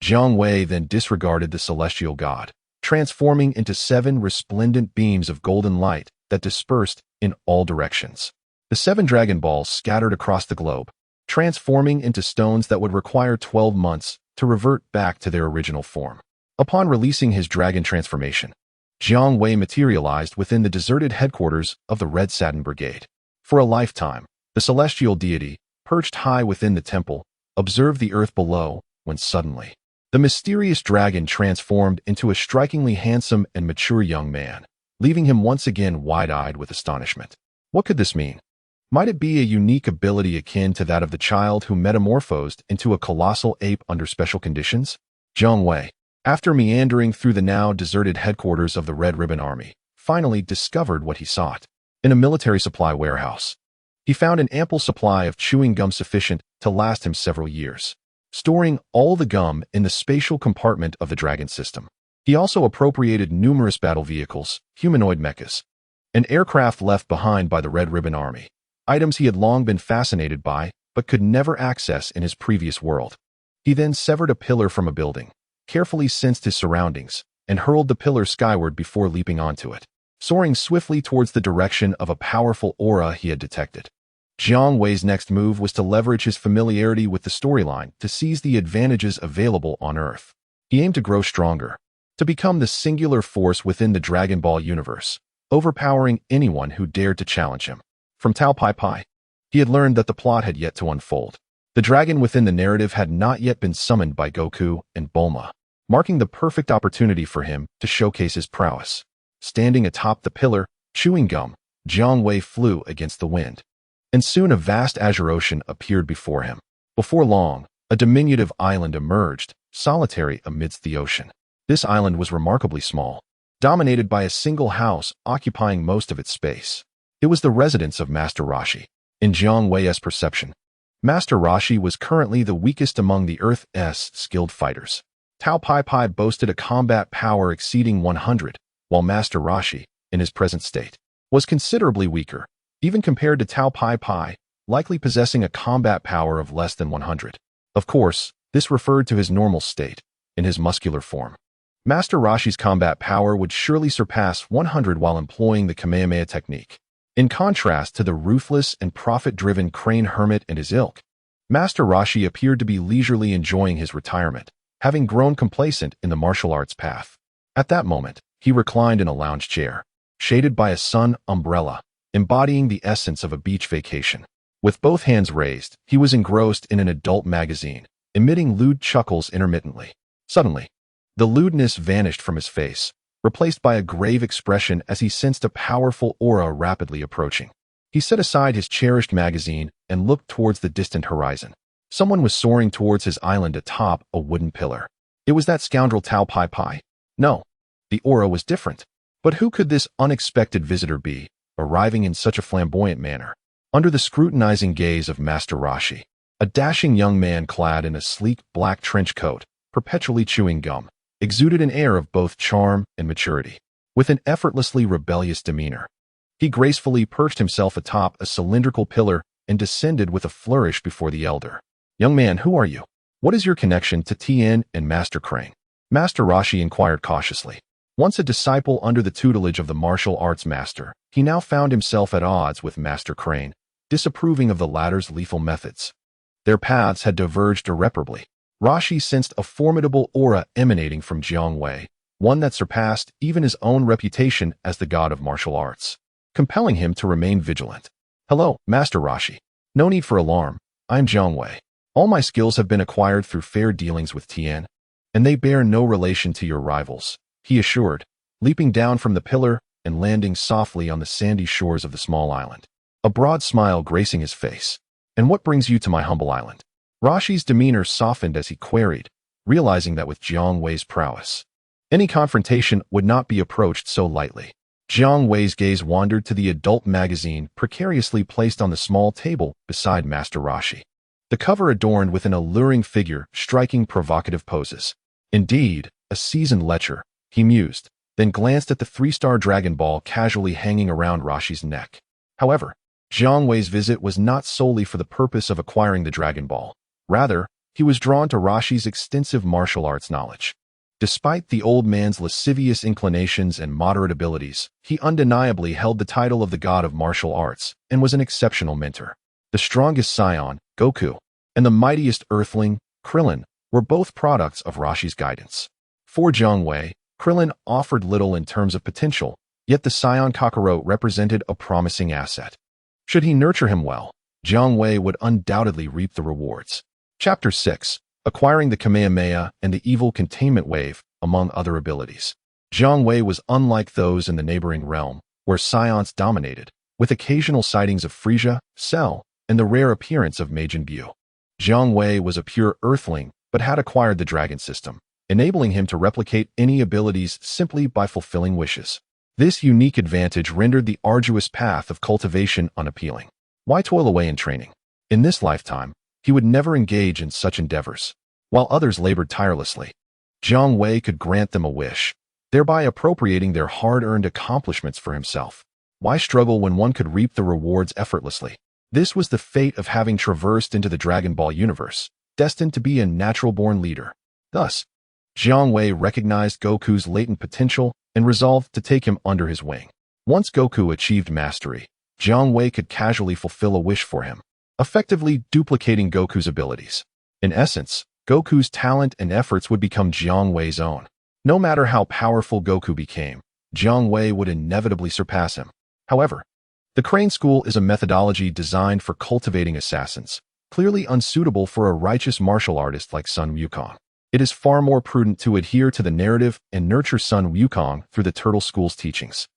Jiang Wei then disregarded the celestial god, transforming into 7 resplendent beams of golden light that dispersed in all directions. The 7 dragon balls scattered across the globe, transforming into stones that would require 12 months to revert back to their original form. Upon releasing his dragon transformation, Jiang Wei materialized within the deserted headquarters of the Red Satin Brigade. For a lifetime, the celestial deity, perched high within the temple, observed the earth below when suddenly, the mysterious dragon transformed into a strikingly handsome and mature young man, leaving him once again wide-eyed with astonishment. What could this mean? Might it be a unique ability akin to that of the child who metamorphosed into a colossal ape under special conditions? Jiang Wei, after meandering through the now deserted headquarters of the Red Ribbon Army, finally discovered what he sought. In a military supply warehouse, he found an ample supply of chewing gum sufficient to last him several years, storing all the gum in the spatial compartment of the Dragon System. He also appropriated numerous battle vehicles, humanoid mechas, and aircraft left behind by the Red Ribbon Army, items he had long been fascinated by but could never access in his previous world. He then severed a pillar from a building, carefully sensed his surroundings, and hurled the pillar skyward before leaping onto it, soaring swiftly towards the direction of a powerful aura he had detected. Jiang Wei's next move was to leverage his familiarity with the storyline to seize the advantages available on Earth. He aimed to grow stronger, to become the singular force within the Dragon Ball universe, overpowering anyone who dared to challenge him. From Tao Baibai, he had learned that the plot had yet to unfold. The dragon within the narrative had not yet been summoned by Goku and Bulma, marking the perfect opportunity for him to showcase his prowess. Standing atop the pillar, chewing gum, Jiang Wei flew against the wind. And soon a vast azure ocean appeared before him. Before long, a diminutive island emerged, solitary amidst the ocean. This island was remarkably small, dominated by a single house occupying most of its space. It was the residence of Master Roshi. In Jiang Wei's perception, Master Roshi was currently the weakest among the Earth's skilled fighters. Tao Baibai boasted a combat power exceeding 100, while Master Roshi, in his present state, was considerably weaker, even compared to Tao Baibai, likely possessing a combat power of less than 100. Of course, this referred to his normal state, in his muscular form. Master Roshi's combat power would surely surpass 100 while employing the Kamehameha technique. In contrast to the ruthless and profit-driven Crane Hermit and his ilk, Master Roshi appeared to be leisurely enjoying his retirement, having grown complacent in the martial arts path. At that moment, he reclined in a lounge chair, shaded by a sun umbrella, embodying the essence of a beach vacation. With both hands raised, he was engrossed in an adult magazine, emitting lewd chuckles intermittently. Suddenly, the lewdness vanished from his face, replaced by a grave expression as he sensed a powerful aura rapidly approaching. He set aside his cherished magazine and looked towards the distant horizon. Someone was soaring towards his island atop a wooden pillar. It was that scoundrel Tao Pai Pai. No, the aura was different. But who could this unexpected visitor be, arriving in such a flamboyant manner? Under the scrutinizing gaze of Master Roshi, a dashing young man clad in a sleek black trench coat, perpetually chewing gum, exuded an air of both charm and maturity. With an effortlessly rebellious demeanor, he gracefully perched himself atop a cylindrical pillar and descended with a flourish before the elder. "Young man, who are you? What is your connection to Tien and Master Crane?" Master Roshi inquired cautiously. Once a disciple under the tutelage of the martial arts master, he now found himself at odds with Master Crane, disapproving of the latter's lethal methods. Their paths had diverged irreparably. Roshi sensed a formidable aura emanating from Jiang Wei, one that surpassed even his own reputation as the god of martial arts, compelling him to remain vigilant. "Hello, Master Roshi. No need for alarm. I'm Jiang Wei. All my skills have been acquired through fair dealings with Tien, and they bear no relation to your rivals," he assured, leaping down from the pillar and landing softly on the sandy shores of the small island, a broad smile gracing his face. "And what brings you to my humble island?" Roshi's demeanor softened as he queried, realizing that with Jiang Wei's prowess, any confrontation would not be approached so lightly. Jiang Wei's gaze wandered to the adult magazine precariously placed on the small table beside Master Roshi. The cover adorned with an alluring figure striking provocative poses. Indeed, a seasoned lecher, he mused, then glanced at the three-star Dragon Ball casually hanging around Roshi's neck. However, Jiang Wei's visit was not solely for the purpose of acquiring the Dragon Ball. Rather, he was drawn to Roshi's extensive martial arts knowledge. Despite the old man's lascivious inclinations and moderate abilities, he undeniably held the title of the god of martial arts and was an exceptional mentor. The strongest scion, Goku, and the mightiest earthling, Krillin, were both products of Roshi's guidance. For Jiang Wei, Krillin offered little in terms of potential, yet the scion Kakarot represented a promising asset. Should he nurture him well, Jiang Wei would undoubtedly reap the rewards. Chapter 6. Acquiring the Kamehameha and the Evil Containment Wave, among other abilities. Jiang Wei was unlike those in the neighboring realm, where scions dominated, with occasional sightings of Frieza, Cell, and the rare appearance of Majin Buu. Jiang Wei was a pure earthling, but had acquired the Dragon System, enabling him to replicate any abilities simply by fulfilling wishes. This unique advantage rendered the arduous path of cultivation unappealing. Why toil away in training? In this lifetime, he would never engage in such endeavors. While others labored tirelessly, Jiang Wei could grant them a wish, thereby appropriating their hard-earned accomplishments for himself. Why struggle when one could reap the rewards effortlessly? This was the fate of having traversed into the Dragon Ball universe, destined to be a natural-born leader. Thus, Jiang Wei recognized Goku's latent potential and resolved to take him under his wing. Once Goku achieved mastery, Jiang Wei could casually fulfill a wish for him, effectively duplicating Goku's abilities. In essence, Goku's talent and efforts would become Jiang Wei's own. No matter how powerful Goku became, Jiang Wei would inevitably surpass him. However, the Crane School is a methodology designed for cultivating assassins, clearly unsuitable for a righteous martial artist like Sun Wukong. It is far more prudent to adhere to the narrative and nurture Sun Wukong through the Turtle School's teachings.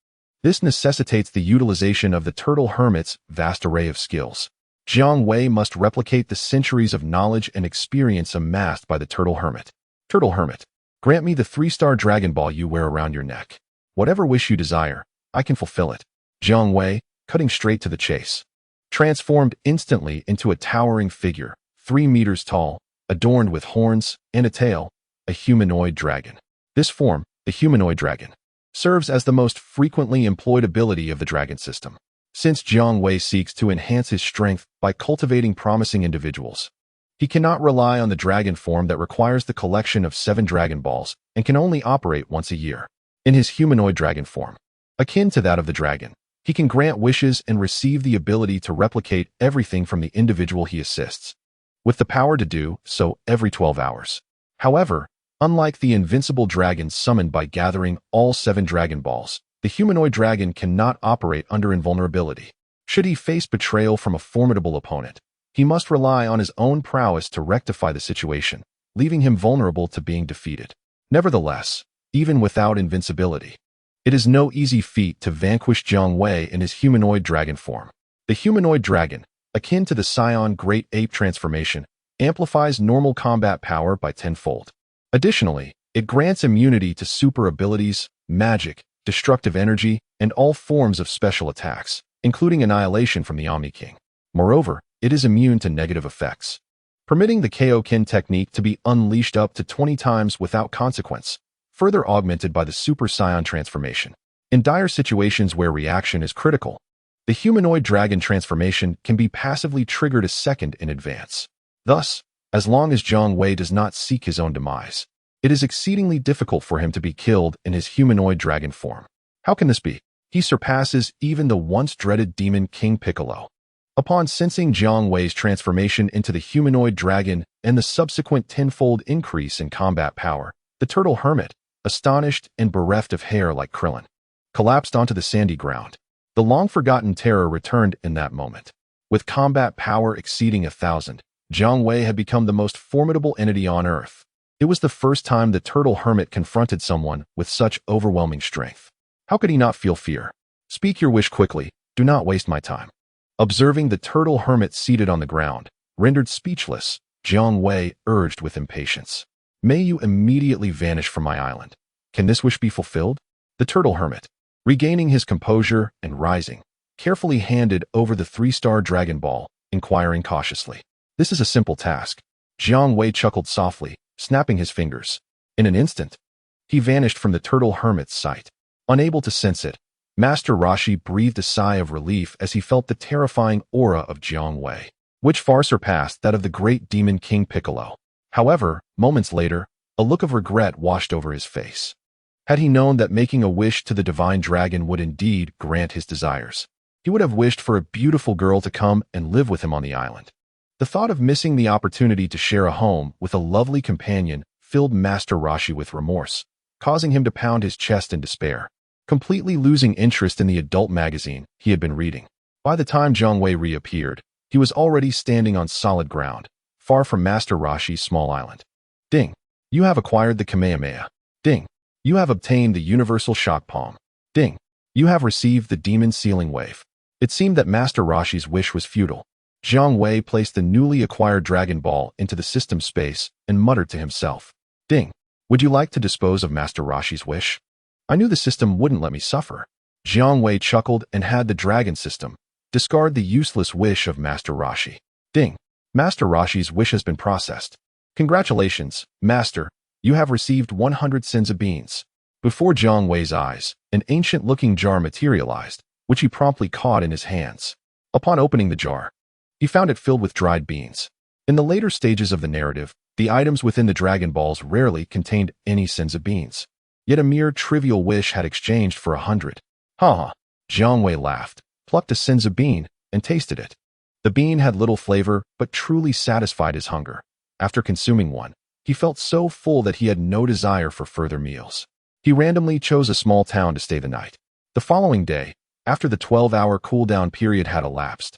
This necessitates the utilization of the Turtle Hermit's vast array of skills. Jiang Wei must replicate the centuries of knowledge and experience amassed by the Turtle Hermit. Turtle Hermit, grant me the 3-star Dragon Ball you wear around your neck. Whatever wish you desire, I can fulfill it. Jiang Wei, cutting straight to the chase, transformed instantly into a towering figure, 3 meters tall, adorned with horns and a tail, a humanoid dragon. This form, the humanoid dragon, serves as the most frequently employed ability of the Dragon System. Since Jiang Wei seeks to enhance his strength by cultivating promising individuals, He cannot rely on the dragon form that requires the collection of 7 Dragon Balls and can only operate once a year. In his humanoid dragon form, akin to that of the dragon, he can grant wishes and receive the ability to replicate everything from the individual he assists, with the power to do so every 12 hours. However, unlike the invincible dragon summoned by gathering all 7 Dragon Balls, the humanoid dragon cannot operate under invulnerability. Should he face betrayal from a formidable opponent, he must rely on his own prowess to rectify the situation, leaving him vulnerable to being defeated. Nevertheless, even without invincibility, it is no easy feat to vanquish Jiang Wei in his humanoid dragon form. The humanoid dragon, akin to the Scion Great Ape transformation, amplifies normal combat power by 10-fold. Additionally, it grants immunity to super abilities, magic, destructive energy, and all forms of special attacks, including annihilation from the Omni King. Moreover, it is immune to negative effects, permitting the Kaio-ken technique to be unleashed up to 20 times without consequence, further augmented by the Super Saiyan transformation. In dire situations where reaction is critical, the humanoid dragon transformation can be passively triggered a second in advance. Thus, as long as Jiang Wei does not seek his own demise, it is exceedingly difficult for him to be killed in his humanoid dragon form. How can this be? He surpasses even the once dreaded demon King Piccolo. Upon sensing Jiang Wei's transformation into the humanoid dragon and the subsequent 10-fold increase in combat power, the turtle hermit, astonished and bereft of hair like Krillin, collapsed onto the sandy ground. The long-forgotten terror returned in that moment. With combat power exceeding 1,000, Jiang Wei had become the most formidable entity on Earth. It was the first time the turtle hermit confronted someone with such overwhelming strength. How could he not feel fear? Speak your wish quickly, do not waste my time. Observing the turtle hermit seated on the ground, rendered speechless, Jiang Wei urged with impatience. May you immediately vanish from my island. Can this wish be fulfilled? The turtle hermit, regaining his composure and rising, carefully handed over the 3-star Dragon Ball, inquiring cautiously. This is a simple task. Jiang Wei chuckled softly, snapping his fingers. In an instant, he vanished from the turtle hermit's sight. Unable to sense it, Master Roshi breathed a sigh of relief as he felt the terrifying aura of Jiang Wei, which far surpassed that of the great demon King Piccolo. However, moments later, a look of regret washed over his face. Had he known that making a wish to the divine dragon would indeed grant his desires, he would have wished for a beautiful girl to come and live with him on the island. The thought of missing the opportunity to share a home with a lovely companion filled Master Roshi with remorse, causing him to pound his chest in despair, completely losing interest in the adult magazine he had been reading. By the time Jiang Wei reappeared, he was already standing on solid ground, far from Master Roshi's small island. Ding! You have acquired the Kamehameha. Ding! You have obtained the Universal Shock Palm. Ding! You have received the Demon Sealing Wave. It seemed that Master Roshi's wish was futile. Jiang Wei placed the newly acquired Dragon Ball into the system space and muttered to himself. Ding! Would you like to dispose of Master Roshi's wish? I knew the system wouldn't let me suffer. Jiang Wei chuckled and had the Dragon System discard the useless wish of Master Roshi. Ding! Master Roshi's wish has been processed. Congratulations, Master. You have received 100 Senza beans. Before Jiang Wei's eyes, an ancient-looking jar materialized, which he promptly caught in his hands. Upon opening the jar, he found it filled with dried beans. In the later stages of the narrative, the items within the Dragon Balls rarely contained any Senza beans. Yet a mere trivial wish had exchanged for 100. Ha! Jiang Wei laughed, plucked a Senza bean, and tasted it. The bean had little flavor, but truly satisfied his hunger. After consuming one, he felt so full that he had no desire for further meals. He randomly chose a small town to stay the night. The following day, after the 12-hour cool-down period had elapsed,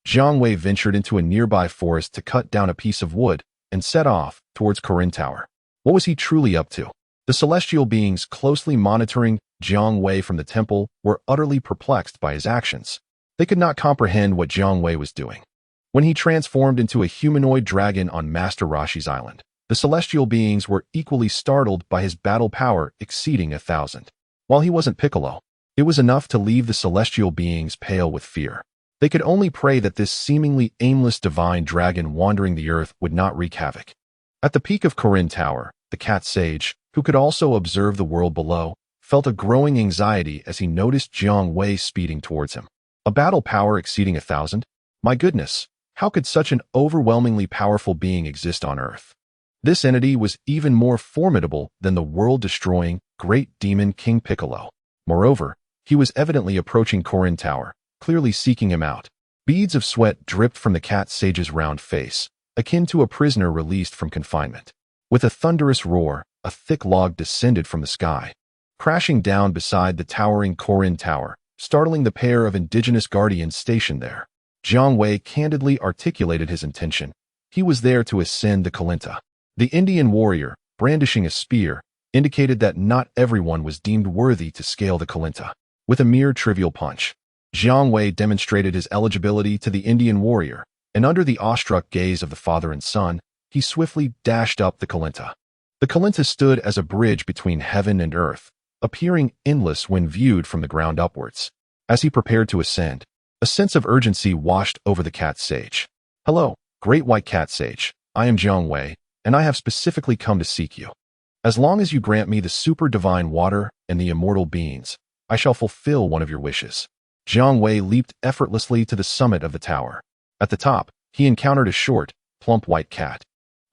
Jiang Wei ventured into a nearby forest to cut down a piece of wood and set off towards Corin Tower. What was he truly up to? The celestial beings closely monitoring Jiang Wei from the temple were utterly perplexed by his actions. They could not comprehend what Jiang Wei was doing. When he transformed into a humanoid dragon on Master Roshi's island, the celestial beings were equally startled by his battle power exceeding 1,000. While he wasn't Piccolo, it was enough to leave the celestial beings pale with fear. They could only pray that this seemingly aimless divine dragon wandering the earth would not wreak havoc. At the peak of Corin Tower, the cat sage, who could also observe the world below, felt a growing anxiety as he noticed Jiang Wei speeding towards him. A battle power exceeding 1,000? My goodness, How could such an overwhelmingly powerful being exist on Earth? This entity was even more formidable than the world-destroying Great Demon King Piccolo. Moreover, he was evidently approaching Korin Tower, clearly seeking him out. Beads of sweat dripped from the cat sage's round face, akin to a prisoner released from confinement. With a thunderous roar, a thick log descended from the sky, crashing down beside the towering Korin Tower, startling the pair of indigenous guardians stationed there. Jiang Wei candidly articulated his intention. He was there to ascend the Kalinta. The Indian warrior, brandishing a spear, indicated that not everyone was deemed worthy to scale the Kalinta. With a mere trivial punch, Jiang Wei demonstrated his eligibility to the Indian warrior, and under the awestruck gaze of the father and son, he swiftly dashed up the Kalinta. The Kalinta stood as a bridge between heaven and earth, appearing endless when viewed from the ground upwards. As he prepared to ascend, a sense of urgency washed over the cat sage. "Hello, great white cat sage. I am Jiang Wei, and I have specifically come to seek you. As long as you grant me the super divine water and the immortal beings, I shall fulfill one of your wishes." Jiang Wei leaped effortlessly to the summit of the tower. At the top, he encountered a short, plump white cat,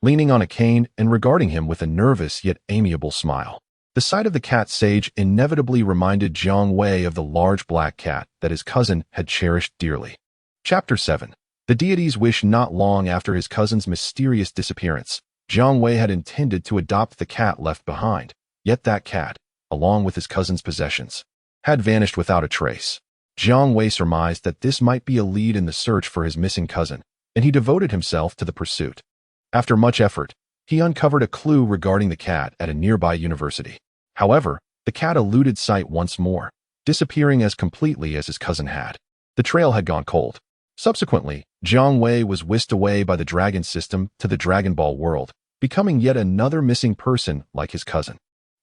leaning on a cane and regarding him with a nervous yet amiable smile. The sight of the cat sage inevitably reminded Jiang Wei of the large black cat that his cousin had cherished dearly. Chapter 7. The deity's wish. Not long after his cousin's mysterious disappearance, Jiang Wei had intended to adopt the cat left behind, yet that cat, along with his cousin's possessions, had vanished without a trace. Jiang Wei surmised that this might be a lead in the search for his missing cousin, and he devoted himself to the pursuit. After much effort, he uncovered a clue regarding the cat at a nearby university. However, the cat eluded sight once more, disappearing as completely as his cousin had. The trail had gone cold. Subsequently, Jiang Wei was whisked away by the Dragon System to the Dragon Ball world, becoming yet another missing person like his cousin.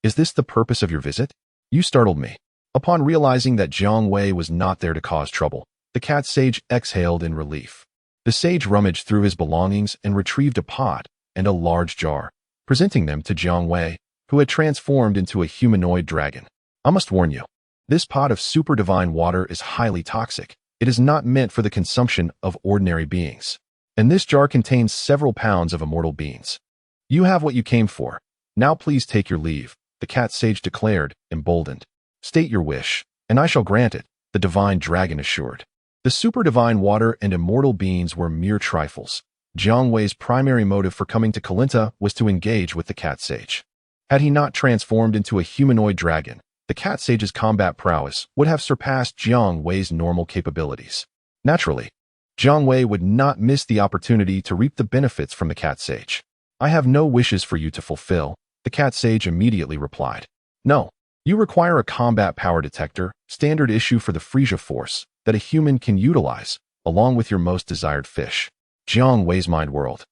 "Is this the purpose of your visit? You startled me." Upon realizing that Jiang Wei was not there to cause trouble, the cat sage exhaled in relief. The sage rummaged through his belongings and retrieved a pot and a large jar, presenting them to Jiang Wei, who had transformed into a humanoid dragon. "I must warn you, this pot of super divine water is highly toxic. It is not meant for the consumption of ordinary beings. And this jar contains several pounds of immortal beings. You have what you came for. Now please take your leave," the cat sage declared, emboldened. "State your wish, and I shall grant it," the divine dragon assured. The super divine water and immortal beings were mere trifles. Jiang Wei's primary motive for coming to Kalinta was to engage with the cat sage. Had he not transformed into a humanoid dragon, the cat sage's combat prowess would have surpassed Jiang Wei's normal capabilities. Naturally, Jiang Wei would not miss the opportunity to reap the benefits from the cat sage. "I have no wishes for you to fulfill," the cat sage immediately replied. "No. You require a combat power detector, standard issue for the Frieza force, that a human can utilize, along with your most desired fish." Jiang Wei's mind whirled,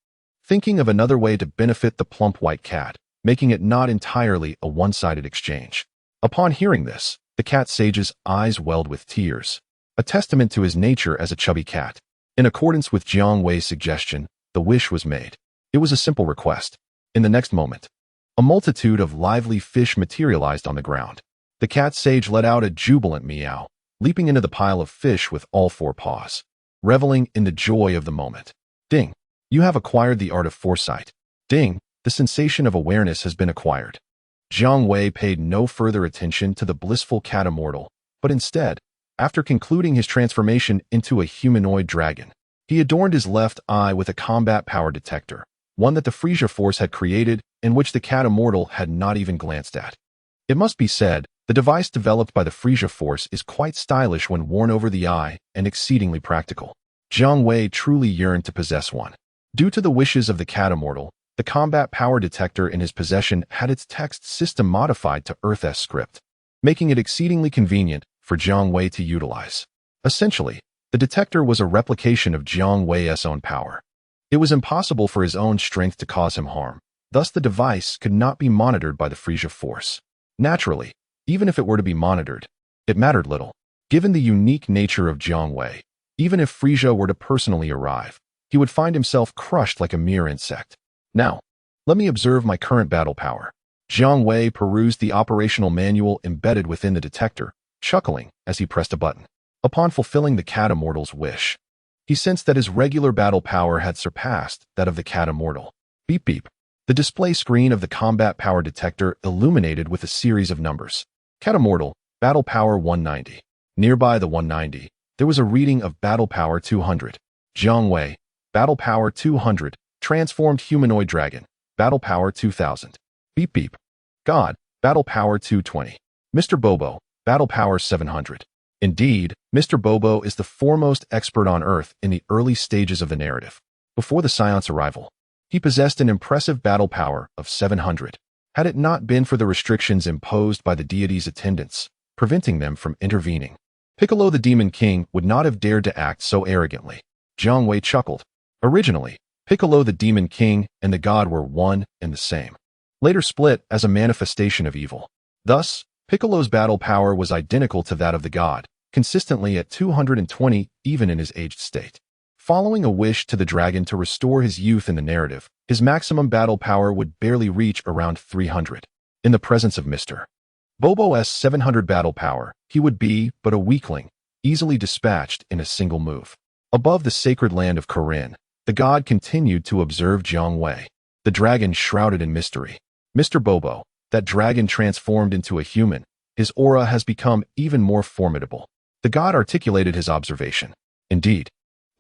thinking of another way to benefit the plump white cat, making it not entirely a one-sided exchange. Upon hearing this, the cat sage's eyes welled with tears, a testament to his nature as a chubby cat. In accordance with Jiang Wei's suggestion, the wish was made. It was a simple request. In the next moment, a multitude of lively fish materialized on the ground. The cat sage let out a jubilant meow, leaping into the pile of fish with all four paws, reveling in the joy of the moment. "Ding! You have acquired the art of foresight. Ding! The sensation of awareness has been acquired." Jiang Wei paid no further attention to the blissful cat immortal, but instead, after concluding his transformation into a humanoid dragon, he adorned his left eye with a combat power detector, one that the Frieza force had created and which the cat immortal had not even glanced at. It must be said, the device developed by the Frieza force is quite stylish when worn over the eye and exceedingly practical. Jiang Wei truly yearned to possess one. Due to the wishes of the cat immortal, the combat power detector in his possession had its text system modified to Earth-S script, making it exceedingly convenient for Jiang Wei to utilize. Essentially, the detector was a replication of Jiang Wei's own power. It was impossible for his own strength to cause him harm, thus the device could not be monitored by the Frieza force. Naturally, even if it were to be monitored, it mattered little. Given the unique nature of Jiang Wei, even if Frieza were to personally arrive, he would find himself crushed like a mere insect. "Now, let me observe my current battle power." Jiang Wei perused the operational manual embedded within the detector, chuckling as he pressed a button. Upon fulfilling the cat immortal's wish, He sensed that his regular battle power had surpassed that of the cat immortal. Beep beep. The display screen of the combat power detector illuminated with a series of numbers. Cat immortal, battle power 190. Nearby the 190, there was a reading of battle power 200. Jiang Wei, battle power 200. Transformed humanoid dragon, battle power 2000. Beep beep. God, battle power 220. Mr. Bobo, battle power 700. Indeed, Mr. Bobo is the foremost expert on Earth in the early stages of the narrative. Before the Scion's arrival, he possessed an impressive battle power of 700. Had it not been for the restrictions imposed by the deity's attendants, preventing them from intervening, Piccolo the Demon King would not have dared to act so arrogantly. Jiang Wei chuckled. Originally, Piccolo the Demon King and the god were one and the same, later split as a manifestation of evil. Thus, Piccolo's battle power was identical to that of the god, consistently at 220 even in his aged state. Following a wish to the dragon to restore his youth in the narrative, his maximum battle power would barely reach around 300. In the presence of Mr. Bobo's 700 battle power, he would be but a weakling, easily dispatched in a single move. Above the sacred land of Corinne, the god continued to observe Jiang Wei, the dragon shrouded in mystery. Mr. Bobo, that dragon transformed into a human, his aura has become even more formidable. The god articulated his observation. Indeed,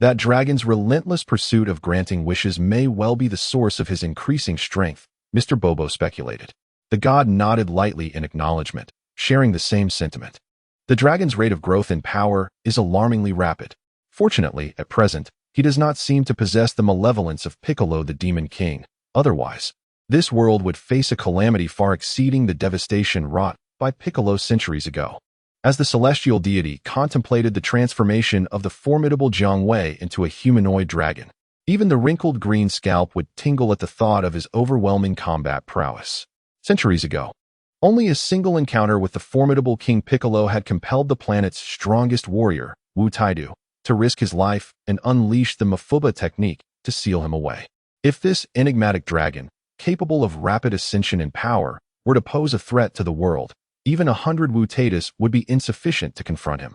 that dragon's relentless pursuit of granting wishes may well be the source of his increasing strength, Mr. Bobo speculated. The god nodded lightly in acknowledgement, sharing the same sentiment. The dragon's rate of growth in power is alarmingly rapid. Fortunately, at present, he does not seem to possess the malevolence of Piccolo the Demon King. Otherwise, this world would face a calamity far exceeding the devastation wrought by Piccolo centuries ago. As the celestial deity contemplated the transformation of the formidable Jiang Wei into a humanoid dragon, even the wrinkled green scalp would tingle at the thought of his overwhelming combat prowess. Centuries ago, only a single encounter with the formidable King Piccolo had compelled the planet's strongest warrior, Wu Taidu, to risk his life and unleash the Mafuha technique to seal him away. If this enigmatic dragon, capable of rapid ascension in power, were to pose a threat to the world, even 100 Wu Taidus would be insufficient to confront him.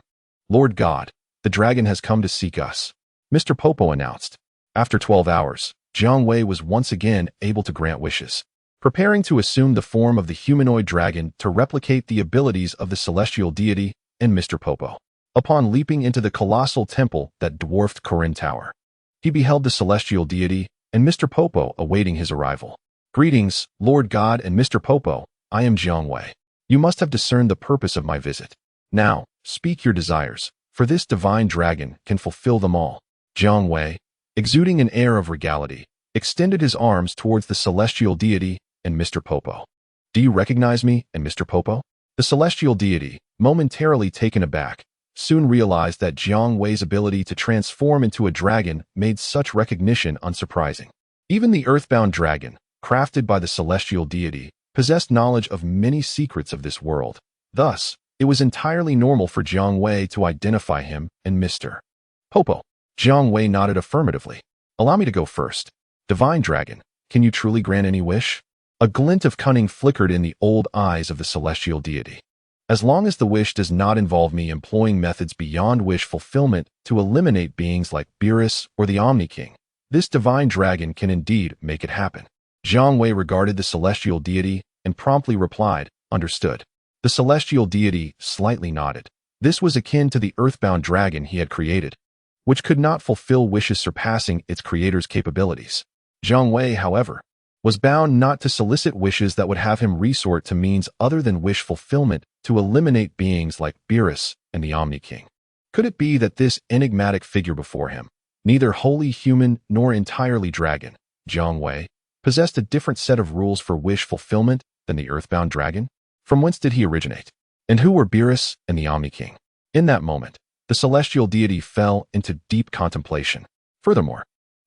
Lord God, the dragon has come to seek us, Mr. Popo announced. After 12 hours, Jiang Wei was once again able to grant wishes, preparing to assume the form of the humanoid dragon to replicate the abilities of the celestial deity and Mr. Popo. Upon leaping into the colossal temple that dwarfed Corinne Tower, he beheld the celestial deity and Mr. Popo awaiting his arrival. Greetings, Lord God and Mr. Popo, I am Jiang Wei. You must have discerned the purpose of my visit. Now, speak your desires, for this divine dragon can fulfill them all. Jiang Wei, exuding an air of regality, extended his arms towards the celestial deity and Mr. Popo. Do you recognize me and Mr. Popo? The celestial deity, momentarily taken aback, soon realized that Jiang Wei's ability to transform into a dragon made such recognition unsurprising. Even the earthbound dragon, crafted by the celestial deity, possessed knowledge of many secrets of this world. Thus, it was entirely normal for Jiang Wei to identify him and Mr. Popo. Jiang Wei nodded affirmatively. Allow me to go first. Divine dragon, can you truly grant any wish? A glint of cunning flickered in the old eyes of the celestial deity. As long as the wish does not involve me employing methods beyond wish fulfillment to eliminate beings like Beerus or the Omni King, this divine dragon can indeed make it happen. Jiang Wei regarded the celestial deity and promptly replied, understood. The celestial deity slightly nodded. This was akin to the earthbound dragon he had created, which could not fulfill wishes surpassing its creator's capabilities. Jiang Wei, however, was bound not to solicit wishes that would have him resort to means other than wish fulfillment to eliminate beings like Beerus and the Omni King. Could it be that this enigmatic figure before him, neither wholly human nor entirely dragon, Jiang Wei, possessed a different set of rules for wish fulfillment than the earthbound dragon? From whence did he originate? And who were Beerus and the Omni King? In that moment, the celestial deity fell into deep contemplation. Furthermore,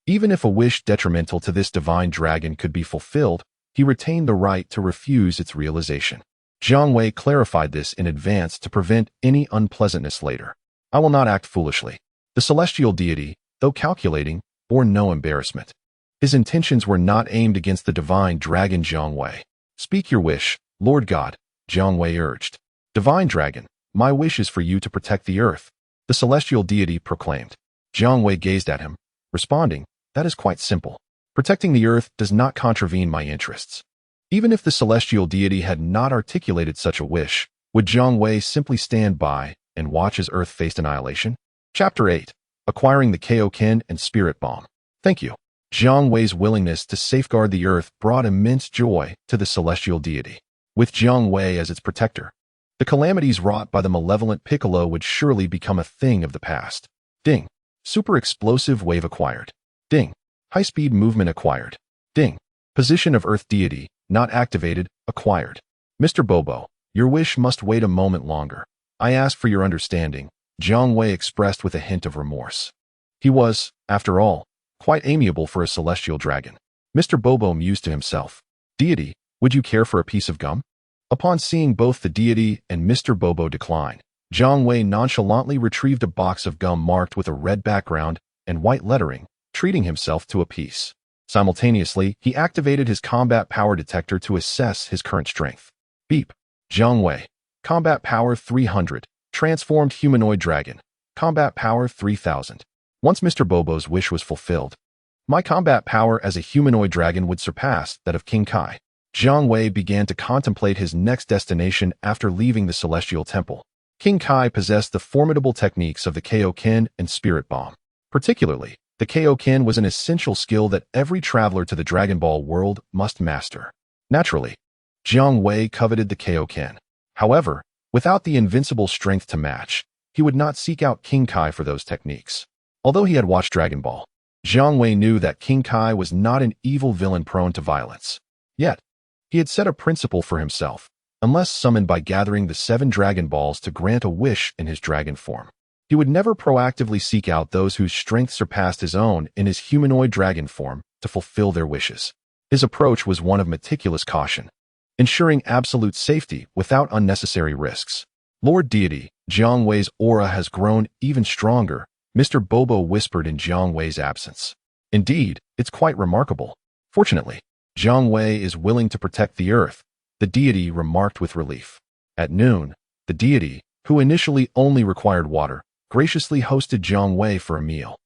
even if a wish detrimental to this divine dragon could be fulfilled, he retained the right to refuse its realization. Jiang Wei clarified this in advance to prevent any unpleasantness later. I will not act foolishly. The celestial deity, though calculating, bore no embarrassment. His intentions were not aimed against the divine dragon Jiang Wei. Speak your wish, Lord God, Jiang Wei urged. Divine dragon, my wish is for you to protect the earth, the celestial deity proclaimed. Jiang Wei gazed at him, responding, "That is quite simple. Protecting the earth does not contravene my interests." Even if the celestial deity had not articulated such a wish, would Jiang Wei simply stand by and watch as Earth faced annihilation? Chapter 8. Acquiring the Kaio-ken and Spirit Bomb. Thank you. Jiang Wei's willingness to safeguard the Earth brought immense joy to the celestial deity. With Jiang Wei as its protector, the calamities wrought by the malevolent Piccolo would surely become a thing of the past. Ding. Super explosive wave acquired. Ding. High-speed movement acquired. Ding. Position of Earth deity, not activated, acquired. Mr. Bobo, your wish must wait a moment longer. I ask for your understanding, Jiang Wei expressed with a hint of remorse. He was, after all, quite amiable for a celestial dragon. Mr. Bobo mused to himself. Deity, would you care for a piece of gum? Upon seeing both the deity and Mr. Bobo decline, Jiang Wei nonchalantly retrieved a box of gum marked with a red background and white lettering, treating himself to a piece. Simultaneously, he activated his combat power detector to assess his current strength. Beep. Jiang Wei. Combat power 300. Transformed humanoid dragon. Combat power 3000. Once Mr. Bobo's wish was fulfilled, my combat power as a humanoid dragon would surpass that of King Kai. Jiang Wei began to contemplate his next destination after leaving the Celestial Temple. King Kai possessed the formidable techniques of the Kaio-ken and Spirit Bomb. Particularly, the Kaio-ken was an essential skill that every traveler to the Dragon Ball world must master. Naturally, Jiang Wei coveted the Kaio-ken. However, without the invincible strength to match, he would not seek out King Kai for those techniques. Although he had watched Dragon Ball, Jiang Wei knew that King Kai was not an evil villain prone to violence. Yet, he had set a principle for himself: unless summoned by gathering the 7 Dragon Balls to grant a wish in his dragon form, he would never proactively seek out those whose strength surpassed his own in his humanoid dragon form to fulfill their wishes. His approach was one of meticulous caution, ensuring absolute safety without unnecessary risks. Lord Deity, Jiang Wei's aura has grown even stronger, Mr. Bobo whispered in Jiang Wei's absence. Indeed, it's quite remarkable. Fortunately, Jiang Wei is willing to protect the earth, the deity remarked with relief. At noon, the deity, who initially only required water, graciously hosted Jiang Wei for a meal.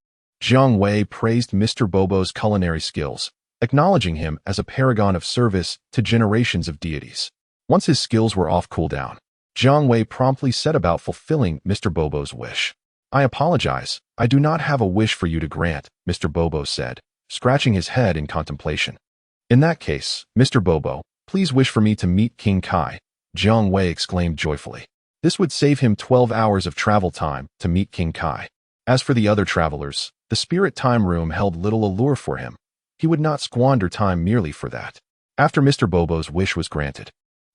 Jiang Wei praised Mr. Bobo's culinary skills, acknowledging him as a paragon of service to generations of deities. Once his skills were off cooldown, Jiang Wei promptly set about fulfilling Mr. Bobo's wish. I apologize, I do not have a wish for you to grant, Mr. Bobo said, scratching his head in contemplation. In that case, Mr. Bobo, please wish for me to meet King Kai, Jiang Wei exclaimed joyfully. This would save him 12 hours of travel time to meet King Kai. As for the other travelers, the Spirit Time Room held little allure for him. He would not squander time merely for that. After Mr. Bobo's wish was granted,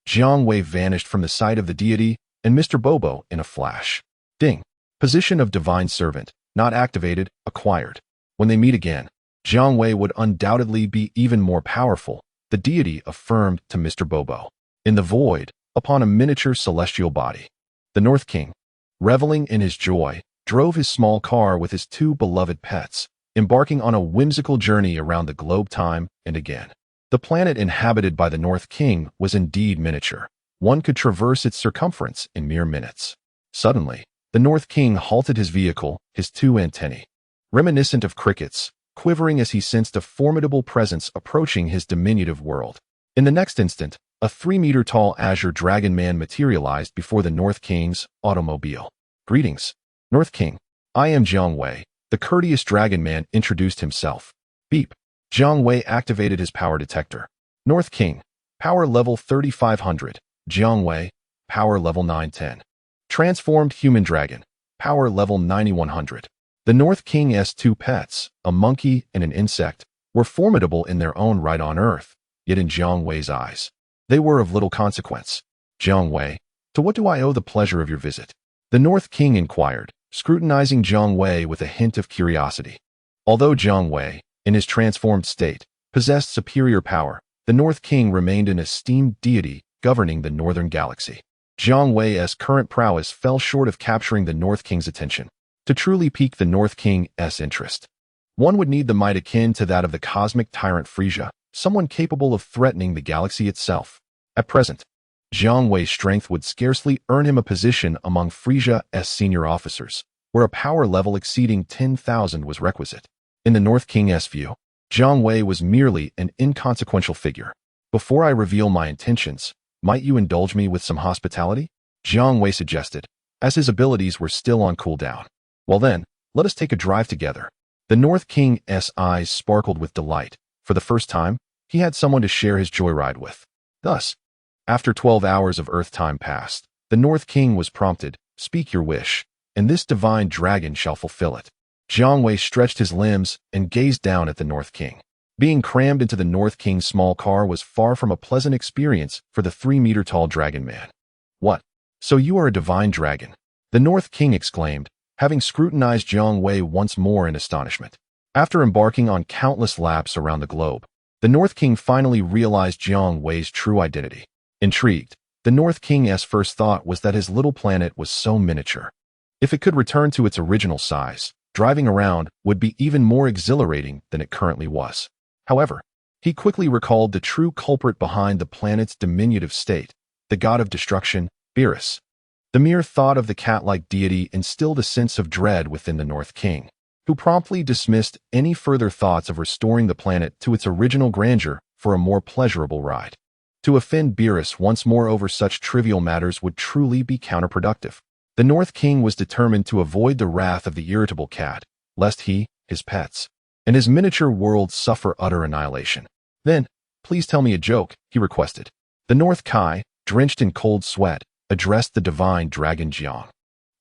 Jiang Wei vanished from the sight of the deity and Mr. Bobo in a flash. Ding. Position of Divine Servant, not activated, acquired. When they meet again, Jiang Wei would undoubtedly be even more powerful, the deity affirmed to Mr. Bobo. In the void, upon a miniature celestial body, the North King, reveling in his joy, drove his small car with his 2 beloved pets, embarking on a whimsical journey around the globe time and again. The planet inhabited by the North King was indeed miniature. One could traverse its circumference in mere minutes. Suddenly, the North King halted his vehicle, his 2 antennae, reminiscent of crickets, quivering as he sensed a formidable presence approaching his diminutive world. In the next instant, a 3-meter-tall azure dragon man materialized before the North King's automobile. Greetings, North King. I am Jiang Wei. The courteous dragon man introduced himself. Beep. Jiang Wei activated his power detector. North King. Power level 3500. Jiang Wei. Power level 910. Transformed human dragon. Power level 9100. The North King's 2 pets, a monkey and an insect, were formidable in their own right on Earth, yet in Jiang Wei's eyes, they were of little consequence. Jiang Wei, to what do I owe the pleasure of your visit? The North King inquired, scrutinizing Jiang Wei with a hint of curiosity. Although Jiang Wei, in his transformed state, possessed superior power, the North King remained an esteemed deity governing the Northern Galaxy. Jiang Wei's current prowess fell short of capturing the North King's attention. To truly pique the North King's interest, one would need the might akin to that of the cosmic tyrant Frieza, someone capable of threatening the galaxy itself. At present, Jiang Wei's strength would scarcely earn him a position among Frieza's senior officers, where a power level exceeding 10,000 was requisite. In the North King's view, Jiang Wei was merely an inconsequential figure. Before I reveal my intentions, might you indulge me with some hospitality? Jiang Wei suggested, as his abilities were still on cooldown. Well then, let us take a drive together. The North King's eyes sparkled with delight. For the first time, he had someone to share his joyride with. Thus, after 12 hours of Earth time passed, the North King was prompted, "Speak your wish, and this divine dragon shall fulfill it." Jiang Wei stretched his limbs and gazed down at the North King. Being crammed into the North King's small car was far from a pleasant experience for the 3-meter-tall dragon man. "What? So you are a divine dragon?" the North King exclaimed, having scrutinized Jiang Wei once more in astonishment. After embarking on countless laps around the globe, the North King finally realized Jiang Wei's true identity. Intrigued, the North King's first thought was that his little planet was so miniature. If it could return to its original size, driving around would be even more exhilarating than it currently was. However, he quickly recalled the true culprit behind the planet's diminutive state, the god of destruction, Beerus. The mere thought of the cat-like deity instilled a sense of dread within the North King, who promptly dismissed any further thoughts of restoring the planet to its original grandeur for a more pleasurable ride. To offend Beerus once more over such trivial matters would truly be counterproductive. The North King was determined to avoid the wrath of the irritable cat, lest he, his pets, and his miniature world suffer utter annihilation. "Then, please tell me a joke," he requested. The North Kai, drenched in cold sweat, addressed the divine dragon Jiang.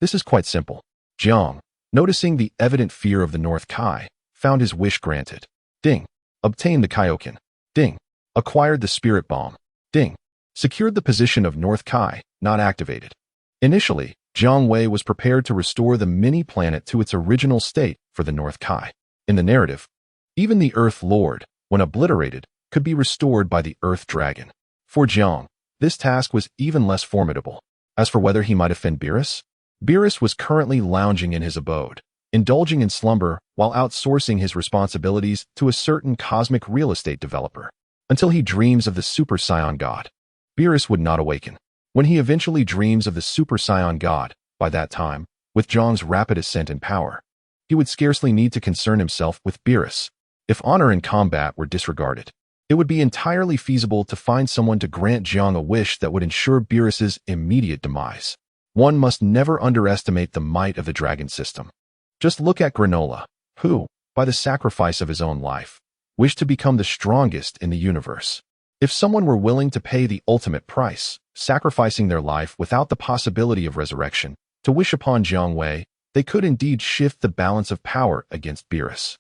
"This is quite simple." Jiang, noticing the evident fear of the North Kai, found his wish granted. Ding. Obtained the Kaio-ken. Ding. Acquired the spirit bomb. Ding. Secured the position of North Kai, not activated. Initially, Jiang Wei was prepared to restore the mini-planet to its original state for the North Kai. In the narrative, even the Earth Lord, when obliterated, could be restored by the Earth Dragon. For Jiang, this task was even less formidable. As for whether he might offend Beerus, Beerus was currently lounging in his abode, indulging in slumber while outsourcing his responsibilities to a certain cosmic real estate developer. Until he dreams of the Super Saiyan God, Beerus would not awaken. When he eventually dreams of the Super Saiyan God, by that time, with Jiang's rapid ascent in power, he would scarcely need to concern himself with Beerus. If honor in combat were disregarded, it would be entirely feasible to find someone to grant Jiang a wish that would ensure Beerus's immediate demise. One must never underestimate the might of the dragon system. Just look at Granola, who, by the sacrifice of his own life, wished to become the strongest in the universe. If someone were willing to pay the ultimate price, sacrificing their life without the possibility of resurrection, to wish upon Jiang Wei, they could indeed shift the balance of power against Beerus.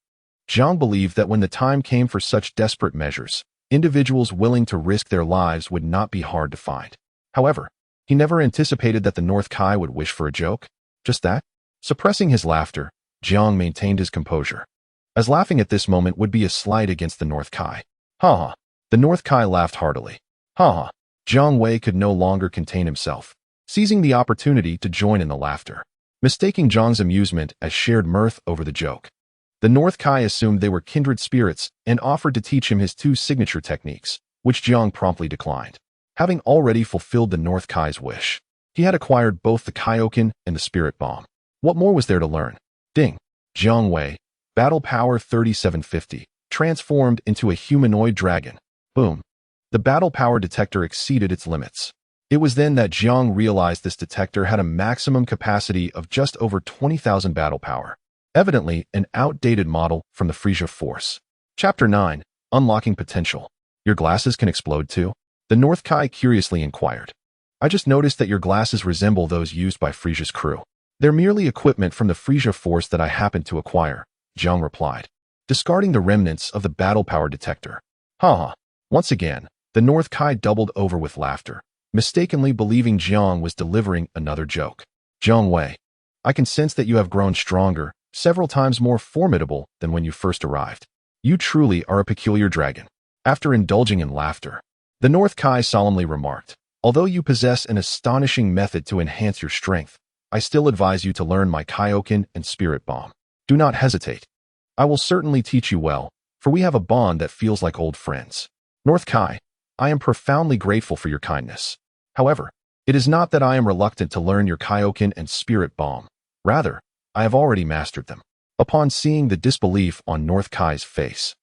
Jiang believed that when the time came for such desperate measures, individuals willing to risk their lives would not be hard to find. However, he never anticipated that the North Kai would wish for a joke. Just that? Suppressing his laughter, Jiang maintained his composure, as laughing at this moment would be a slight against the North Kai. Ha ha. The North Kai laughed heartily. Ha ha. Jiang Wei could no longer contain himself, seizing the opportunity to join in the laughter, mistaking Jiang's amusement as shared mirth over the joke. The North Kai assumed they were kindred spirits and offered to teach him his 2 signature techniques, which Jiang promptly declined. Having already fulfilled the North Kai's wish, he had acquired both the Kaio-ken and the spirit bomb. What more was there to learn? Ding. Jiang Wei, battle power 3750, transformed into a humanoid dragon. Boom. The battle power detector exceeded its limits. It was then that Jiang realized this detector had a maximum capacity of just over 20,000 battle power. Evidently, an outdated model from the Frieza Force. Chapter 9. Unlocking Potential. Your glasses can explode too? The North Kai curiously inquired. I just noticed that your glasses resemble those used by Frieza's crew. They're merely equipment from the Frieza Force that I happened to acquire, Jiang replied, discarding the remnants of the battle power detector. Ha ha. Once again, the North Kai doubled over with laughter, mistakenly believing Jiang was delivering another joke. Jiang Wei, I can sense that you have grown stronger, several times more formidable than when you first arrived. You truly are a peculiar dragon. After indulging in laughter, the North Kai solemnly remarked, although you possess an astonishing method to enhance your strength, I still advise you to learn my Kaio-ken and spirit bomb. Do not hesitate. I will certainly teach you well, for we have a bond that feels like old friends. North Kai, I am profoundly grateful for your kindness. However, it is not that I am reluctant to learn your Kaio-ken and spirit bomb. Rather, I have already mastered them. Upon seeing the disbelief on North Kai's face,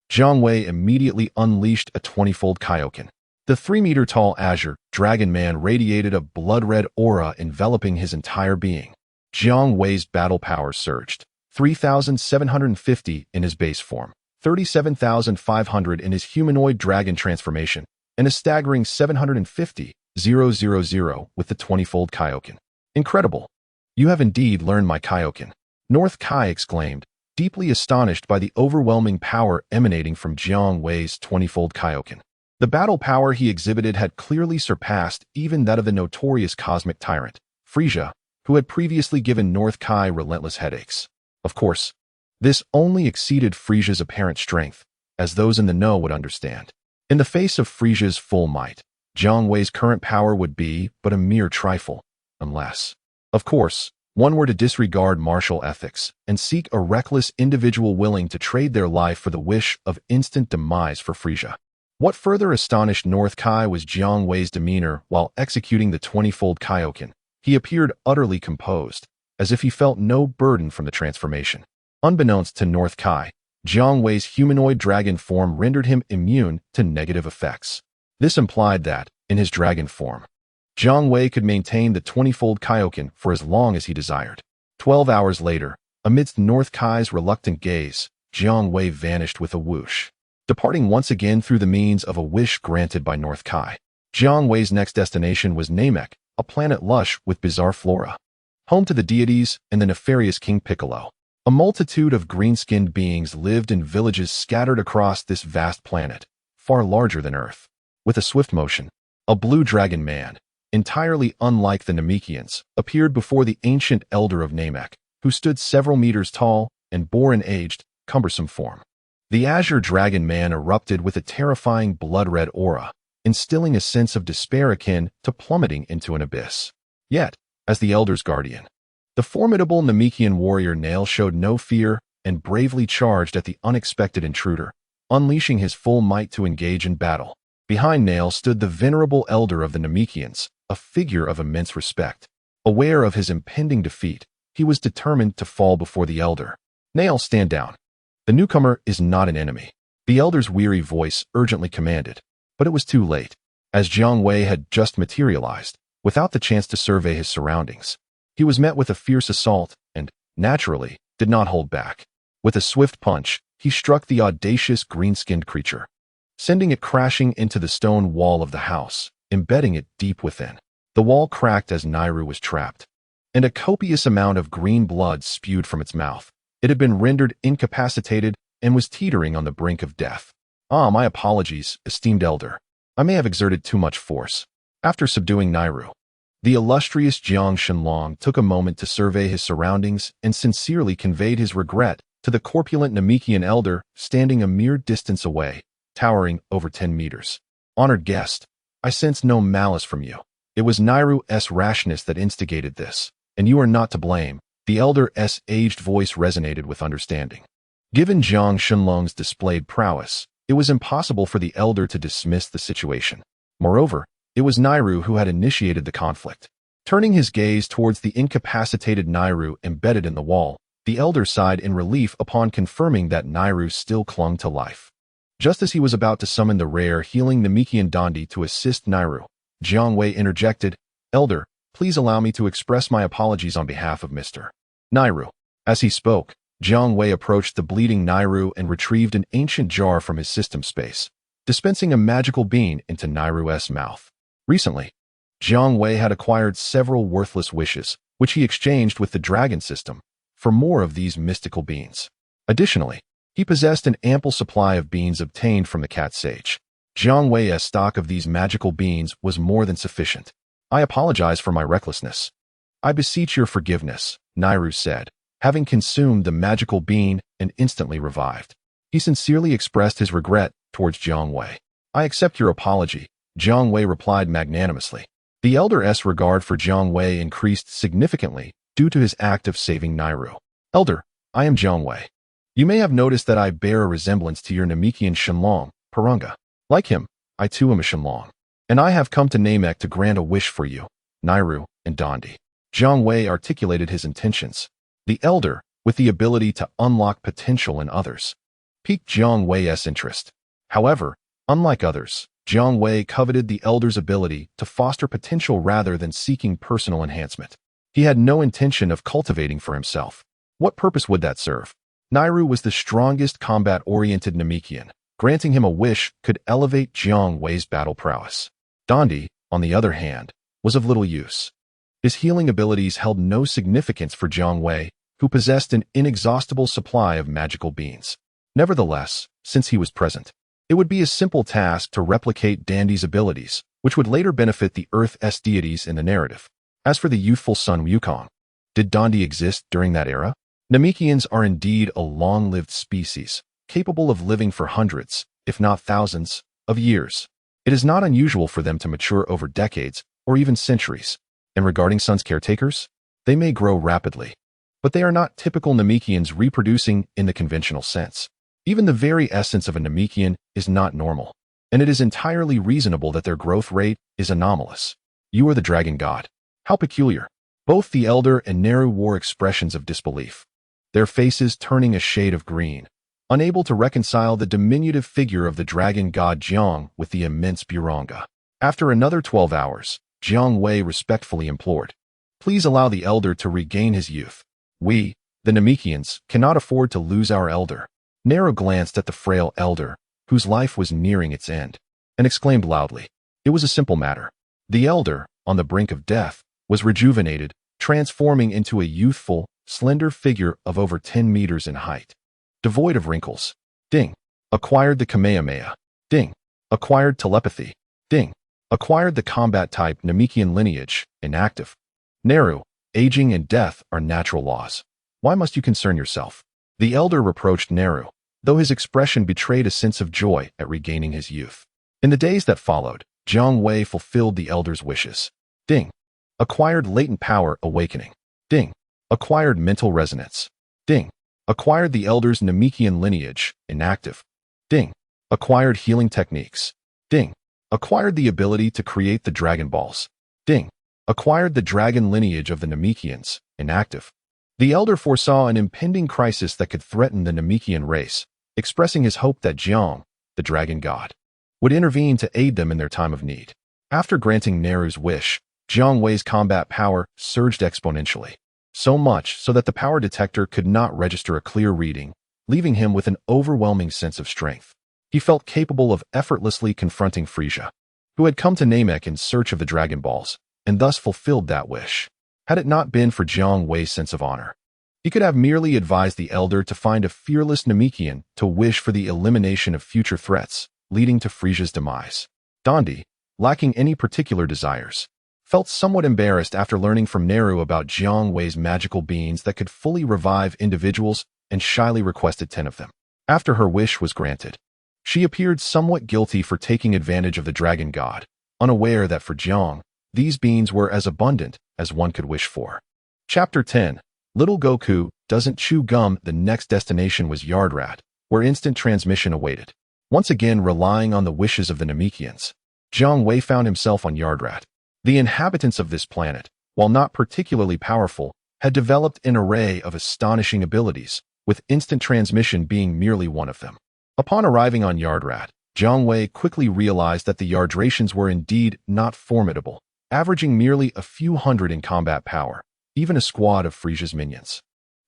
Jiang Wei immediately unleashed a 20-fold Kaio-ken. The 3-meter-tall azure dragon man radiated a blood-red aura enveloping his entire being. Jiang Wei's battle power surged, 3,750 in his base form, 37,500 in his humanoid dragon transformation, and a staggering 750,000 with the 20-fold Kaio-ken. Incredible! You have indeed learned my Kaio-ken. North Kai exclaimed, deeply astonished by the overwhelming power emanating from Jiang Wei's 20-fold Kaio-ken. The battle power he exhibited had clearly surpassed even that of the notorious cosmic tyrant, Frieza, who had previously given North Kai relentless headaches. Of course, this only exceeded Frieza's apparent strength, as those in the know would understand. In the face of Frieza's full might, Jiang Wei's current power would be but a mere trifle, unless, of course, one were to disregard martial ethics and seek a reckless individual willing to trade their life for the wish of instant demise for Frieza. What further astonished North Kai was Jiang Wei's demeanor while executing the 20-fold Kaio-ken. He appeared utterly composed, as if he felt no burden from the transformation. Unbeknownst to North Kai, Jiang Wei's humanoid dragon form rendered him immune to negative effects. This implied that, in his dragon form, Jiang Wei could maintain the 20-fold Kaio-ken for as long as he desired. 12 hours later, amidst North Kai's reluctant gaze, Jiang Wei vanished with a whoosh, departing once again through the means of a wish granted by North Kai. Jiang Wei's next destination was Namek, a planet lush with bizarre flora, home to the deities and the nefarious King Piccolo. A multitude of green-skinned beings lived in villages scattered across this vast planet, far larger than Earth. With a swift motion, a blue dragon man, entirely unlike the Namekians, appeared before the ancient elder of Namek, who stood several meters tall and bore an aged, cumbersome form. The azure dragon man erupted with a terrifying blood-red aura, instilling a sense of despair akin to plummeting into an abyss. Yet, as the elder's guardian, the formidable Namekian warrior Nail showed no fear and bravely charged at the unexpected intruder, unleashing his full might to engage in battle. Behind Nail stood the venerable elder of the Namekians, a figure of immense respect. Aware of his impending defeat, he was determined to fall before the elder. Nail, stand down. The newcomer is not an enemy, the elder's weary voice urgently commanded. But it was too late, as Jiang Wei had just materialized, without the chance to survey his surroundings. He was met with a fierce assault and, naturally, did not hold back. With a swift punch, he struck the audacious green-skinned creature, sending it crashing into the stone wall of the house, embedding it deep within. The wall cracked as Nairu was trapped, and a copious amount of green blood spewed from its mouth. It had been rendered incapacitated and was teetering on the brink of death. Ah, my apologies, esteemed elder. I may have exerted too much force. After subduing Nairu, the illustrious Jiang Shenlong took a moment to survey his surroundings and sincerely conveyed his regret to the corpulent Namekian elder standing a mere distance away, towering over 10 meters. Honored guest, I sense no malice from you. It was Nairu's rashness that instigated this, and you are not to blame. The elder's aged voice resonated with understanding. Given Jiang Shenlong's displayed prowess, it was impossible for the elder to dismiss the situation. Moreover, it was Nairu who had initiated the conflict. Turning his gaze towards the incapacitated Nairu embedded in the wall, the elder sighed in relief upon confirming that Nairu still clung to life. Just as he was about to summon the rare healing Namekian Dandi to assist Nairu, Jiang Wei interjected, "Elder, please allow me to express my apologies on behalf of Mr. Nairu." As he spoke, Jiang Wei approached the bleeding Nairu and retrieved an ancient jar from his system space, dispensing a magical bean into Nairu's mouth. Recently, Jiang Wei had acquired several worthless wishes, which he exchanged with the dragon system, for more of these mystical beans. Additionally, he possessed an ample supply of beans obtained from the cat sage. Jiang Wei's stock of these magical beans was more than sufficient. I apologize for my recklessness. I beseech your forgiveness, Nairu said, having consumed the magical bean and instantly revived. He sincerely expressed his regret towards Jiang Wei. I accept your apology, Jiang Wei replied magnanimously. The elder's regard for Jiang Wei increased significantly due to his act of saving Nairu. Elder, I am Jiang Wei. You may have noticed that I bear a resemblance to your Namekian Shenlong, Paranga. Like him, I too am a Shenlong, and I have come to Namek to grant a wish for you, Nairu, and Dandi. Jiang Wei articulated his intentions. The elder, with the ability to unlock potential in others, piqued Jiang Wei's interest. However, unlike others, Jiang Wei coveted the elder's ability to foster potential rather than seeking personal enhancement. He had no intention of cultivating for himself. What purpose would that serve? Nairu was the strongest combat-oriented Namekian. Granting him a wish could elevate Jiang Wei's battle prowess. Dondi, on the other hand, was of little use. His healing abilities held no significance for Jiang Wei, who possessed an inexhaustible supply of magical beans. Nevertheless, since he was present, it would be a simple task to replicate Dandi's abilities, which would later benefit the Earth's deities in the narrative. As for the youthful son Wukong, did Dondi exist during that era? Namekians are indeed a long-lived species, capable of living for hundreds, if not thousands, of years. It is not unusual for them to mature over decades or even centuries. And regarding sons caretakers, they may grow rapidly, but they are not typical Namekians reproducing in the conventional sense. Even the very essence of a Namekian is not normal, and it is entirely reasonable that their growth rate is anomalous. You are the dragon god. How peculiar. Both the elder and Nehru wore expressions of disbelief, their faces turning a shade of green, unable to reconcile the diminutive figure of the dragon god Jiang with the immense Buranga. After another 12 hours, Jiang Wei respectfully implored, "Please allow the elder to regain his youth. We, the Namekians, cannot afford to lose our elder." Nehru glanced at the frail elder, whose life was nearing its end, and exclaimed loudly. It was a simple matter. The elder, on the brink of death, was rejuvenated, transforming into a youthful, slender figure of over 10 meters in height. Devoid of wrinkles. Ding. Acquired the Kamehameha. Ding. Acquired telepathy. Ding. Acquired the combat-type Namekian lineage, inactive. Nehru, aging and death are natural laws. Why must you concern yourself? The elder reproached Nehru, though his expression betrayed a sense of joy at regaining his youth. In the days that followed, Jiang Wei fulfilled the elder's wishes. Ding. Acquired latent power awakening. Ding. Acquired mental resonance. Ding. Acquired the elder's Namekian lineage, inactive. Ding. Acquired healing techniques. Ding. Acquired the ability to create the Dragon Balls. Ding. Acquired the dragon lineage of the Namekians, inactive. The elder foresaw an impending crisis that could threaten the Namekian race, expressing his hope that Jiang, the dragon god, would intervene to aid them in their time of need. After granting Nehru's wish, Jiang Wei's combat power surged exponentially, so much so that the power detector could not register a clear reading, leaving him with an overwhelming sense of strength. He felt capable of effortlessly confronting Frieza, who had come to Namek in search of the Dragon Balls, and thus fulfilled that wish. Had it not been for Jiang Wei's sense of honor, he could have merely advised the elder to find a fearless Namekian to wish for the elimination of future threats, leading to Frieza's demise. Dondi, lacking any particular desires, felt somewhat embarrassed after learning from Nehru about Jiang Wei's magical beans that could fully revive individuals and shyly requested 10 of them. After her wish was granted, she appeared somewhat guilty for taking advantage of the dragon god, unaware that for Jiang, these beans were as abundant as one could wish for. Chapter 10. Little Goku doesn't chew gum. The next destination was Yardrat, where instant transmission awaited. Once again relying on the wishes of the Namekians, Jiang Wei found himself on Yardrat. The inhabitants of this planet, while not particularly powerful, had developed an array of astonishing abilities, with instant transmission being merely one of them. Upon arriving on Yardrat, Jiang Wei quickly realized that the Yardratians were indeed not formidable, averaging merely a few hundred in combat power. Even a squad of Frieza's minions,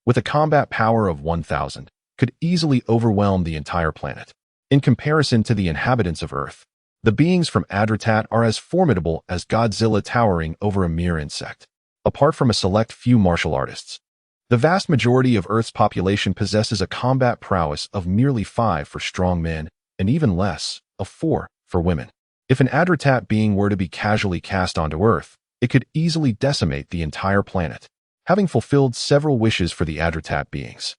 with a combat power of 1,000, could easily overwhelm the entire planet. In comparison to the inhabitants of Earth, the beings from Adratat are as formidable as Godzilla towering over a mere insect. Apart from a select few martial artists, the vast majority of Earth's population possesses a combat prowess of merely 5 for strong men, and even less, of 4 for women. If an Adratat being were to be casually cast onto Earth, it could easily decimate the entire planet, having fulfilled several wishes for the Adratat beings,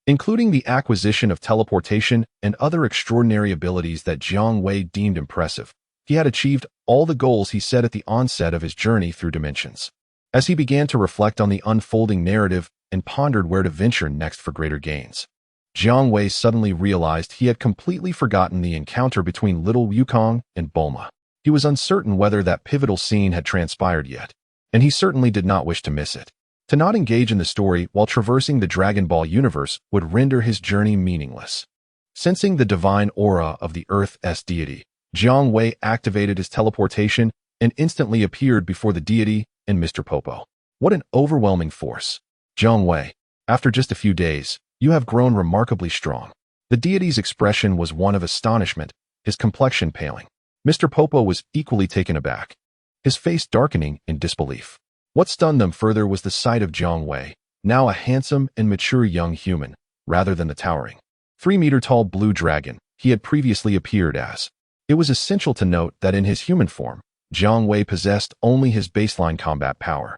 including the acquisition of teleportation and other extraordinary abilities that Jiang Wei deemed impressive. He had achieved all the goals he set at the onset of his journey through dimensions. As he began to reflect on the unfolding narrative and pondered where to venture next for greater gains, Jiang Wei suddenly realized he had completely forgotten the encounter between little Yukong and Bulma. He was uncertain whether that pivotal scene had transpired yet, and he certainly did not wish to miss it. To not engage in the story while traversing the Dragon Ball universe would render his journey meaningless. Sensing the divine aura of the Earth's deity, Jiang Wei activated his teleportation and instantly appeared before the deity and Mr. Popo. What an overwhelming force. Jiang Wei, after just a few days, you have grown remarkably strong. The deity's expression was one of astonishment, his complexion paling. Mr. Popo was equally taken aback, his face darkening in disbelief. What stunned them further was the sight of Jiang Wei, now a handsome and mature young human, rather than the towering 3-meter-tall blue dragon he had previously appeared as. It was essential to note that in his human form, Jiang Wei possessed only his baseline combat power,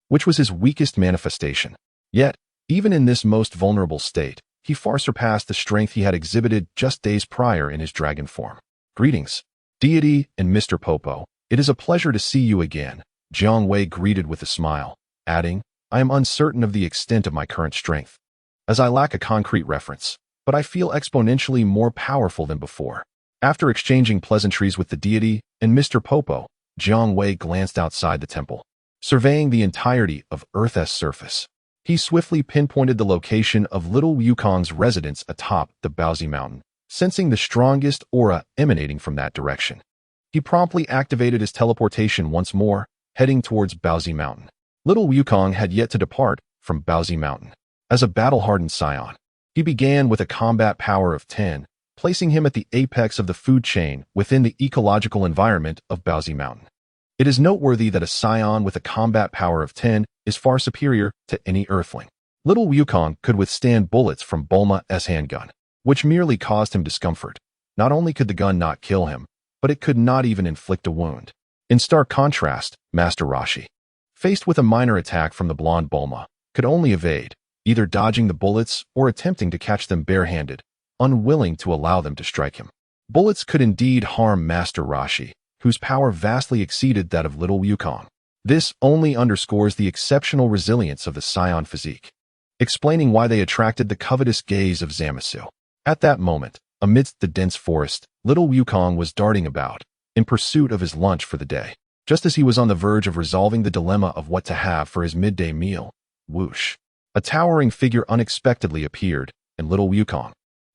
which was his weakest manifestation. Yet, even in this most vulnerable state, he far surpassed the strength he had exhibited just days prior in his dragon form. Greetings, deity and Mr. Popo. It is a pleasure to see you again, Jiang Wei greeted with a smile, adding, I am uncertain of the extent of my current strength, as I lack a concrete reference, but I feel exponentially more powerful than before. After exchanging pleasantries with the deity and Mr. Popo, Jiang Wei glanced outside the temple, surveying the entirety of Earth's surface. He swiftly pinpointed the location of little Wukong's residence atop the Baozi Mountain, sensing the strongest aura emanating from that direction. He promptly activated his teleportation once more, heading towards Baozi Mountain. Little Wukong had yet to depart from Baozi Mountain. As a battle-hardened scion, he began with a combat power of 10, placing him at the apex of the food chain within the ecological environment of Baozi Mountain. It is noteworthy that a scion with a combat power of 10 is far superior to any earthling. Little Wukong could withstand bullets from Bulma's handgun, which merely caused him discomfort. Not only could the gun not kill him, but it could not even inflict a wound. In stark contrast, Master Roshi, faced with a minor attack from the blonde Bulma, could only evade, either dodging the bullets or attempting to catch them barehanded, unwilling to allow them to strike him. Bullets could indeed harm Master Roshi, whose power vastly exceeded that of little Wukong. This only underscores the exceptional resilience of the scion physique, explaining why they attracted the covetous gaze of Zamasu. At that moment, amidst the dense forest, little Wukong was darting about, in pursuit of his lunch for the day. Just as he was on the verge of resolving the dilemma of what to have for his midday meal, whoosh, a towering figure unexpectedly appeared, and little Wukong,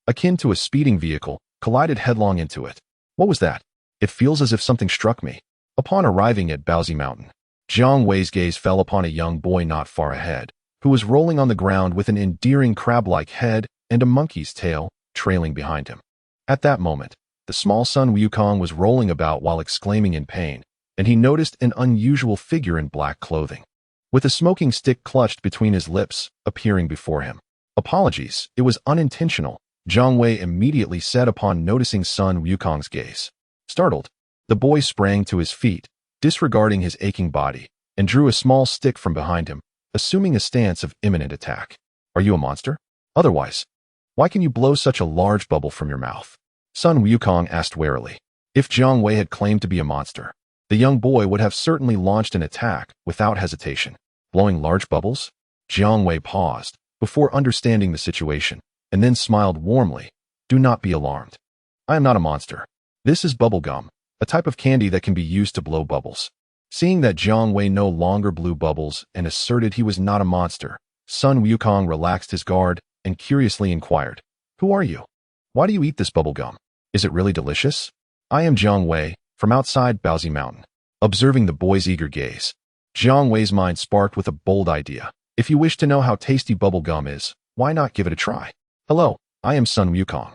akin to a speeding vehicle, collided headlong into it. What was that? It feels as if something struck me. Upon arriving at Baozi Mountain, Jiang Wei's gaze fell upon a young boy not far ahead, who was rolling on the ground with an endearing crab-like head and a monkey's tail trailing behind him. At that moment, the small son Wukong was rolling about while exclaiming in pain, and he noticed an unusual figure in black clothing, with a smoking stick clutched between his lips, appearing before him. Apologies, it was unintentional, Jiang Wei immediately said upon noticing son Wukong's gaze. Startled, the boy sprang to his feet, disregarding his aching body, and drew a small stick from behind him, assuming a stance of imminent attack. Are you a monster? Otherwise, why can you blow such a large bubble from your mouth? Son Wukong asked warily. If Jiang Wei had claimed to be a monster, the young boy would have certainly launched an attack without hesitation. Blowing large bubbles? Jiang Wei paused, before understanding the situation, and then smiled warmly. Do not be alarmed. I am not a monster. This is bubble gum, a type of candy that can be used to blow bubbles. Seeing that Jiang Wei no longer blew bubbles and asserted he was not a monster, son Wukong relaxed his guard and curiously inquired, Who are you? Why do you eat this bubble gum? Is it really delicious? I am Jiang Wei, from outside Baozi Mountain. Observing the boy's eager gaze, Jiang Wei's mind sparked with a bold idea. If you wish to know how tasty bubble gum is, why not give it a try? Hello, I am son Wukong,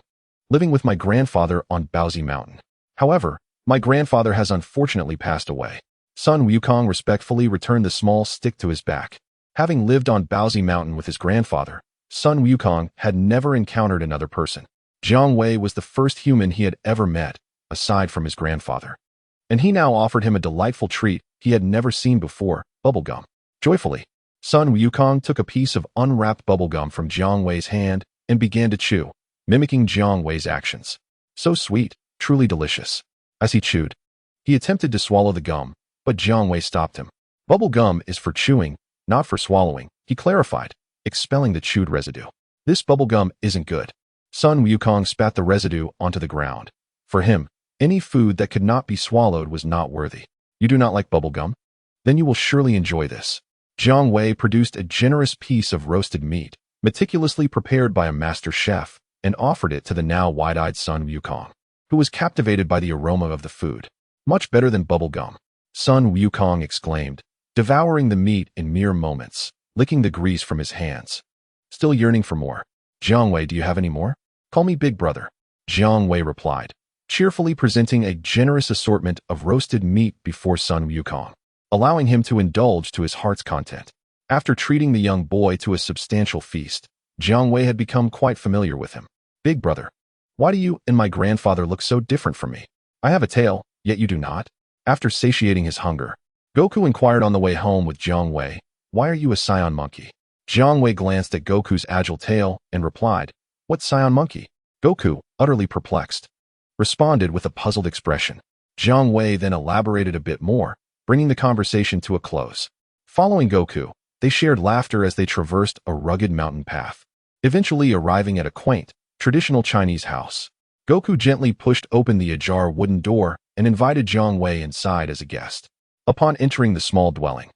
living with my grandfather on Baozi Mountain. However, my grandfather has unfortunately passed away. Son Wukong respectfully returned the small stick to his back. Having lived on Baozi Mountain with his grandfather, son Wukong had never encountered another person. Jiang Wei was the first human he had ever met, aside from his grandfather. And he now offered him a delightful treat he had never seen before, bubblegum. Joyfully, son Wukong took a piece of unwrapped bubblegum from Jiang Wei's hand and began to chew, mimicking Jiang Wei's actions. So sweet, truly delicious. As he chewed, he attempted to swallow the gum, but Jiang Wei stopped him. Bubble gum is for chewing, not for swallowing, he clarified, expelling the chewed residue. This bubble gum isn't good. Son Wukong spat the residue onto the ground. For him, any food that could not be swallowed was not worthy. You do not like bubble gum? Then you will surely enjoy this. Jiang Wei produced a generous piece of roasted meat, meticulously prepared by a master chef, and offered it to the now wide-eyed Sun Wukong, who was captivated by the aroma of the food. Much better than bubble gum, Sun Wukong exclaimed, devouring the meat in mere moments, licking the grease from his hands. Still yearning for more. Jiang Wei, do you have any more? Call me Big Brother, Jiang Wei replied, cheerfully presenting a generous assortment of roasted meat before Sun Wukong, allowing him to indulge to his heart's content. After treating the young boy to a substantial feast, Jiang Wei had become quite familiar with him. Big Brother, why do you and my grandfather look so different from me? I have a tail, yet you do not. After satiating his hunger, Goku inquired on the way home with Jiang Wei, why are you a scion monkey? Jiang Wei glanced at Goku's agile tail and replied, what scion monkey? Goku, utterly perplexed, responded with a puzzled expression. Jiang Wei then elaborated a bit more, bringing the conversation to a close. Following Goku, they shared laughter as they traversed a rugged mountain path, eventually arriving at a quaint, traditional Chinese house. Goku gently pushed open the ajar wooden door and invited Jiang Wei inside as a guest. Upon entering the small dwelling,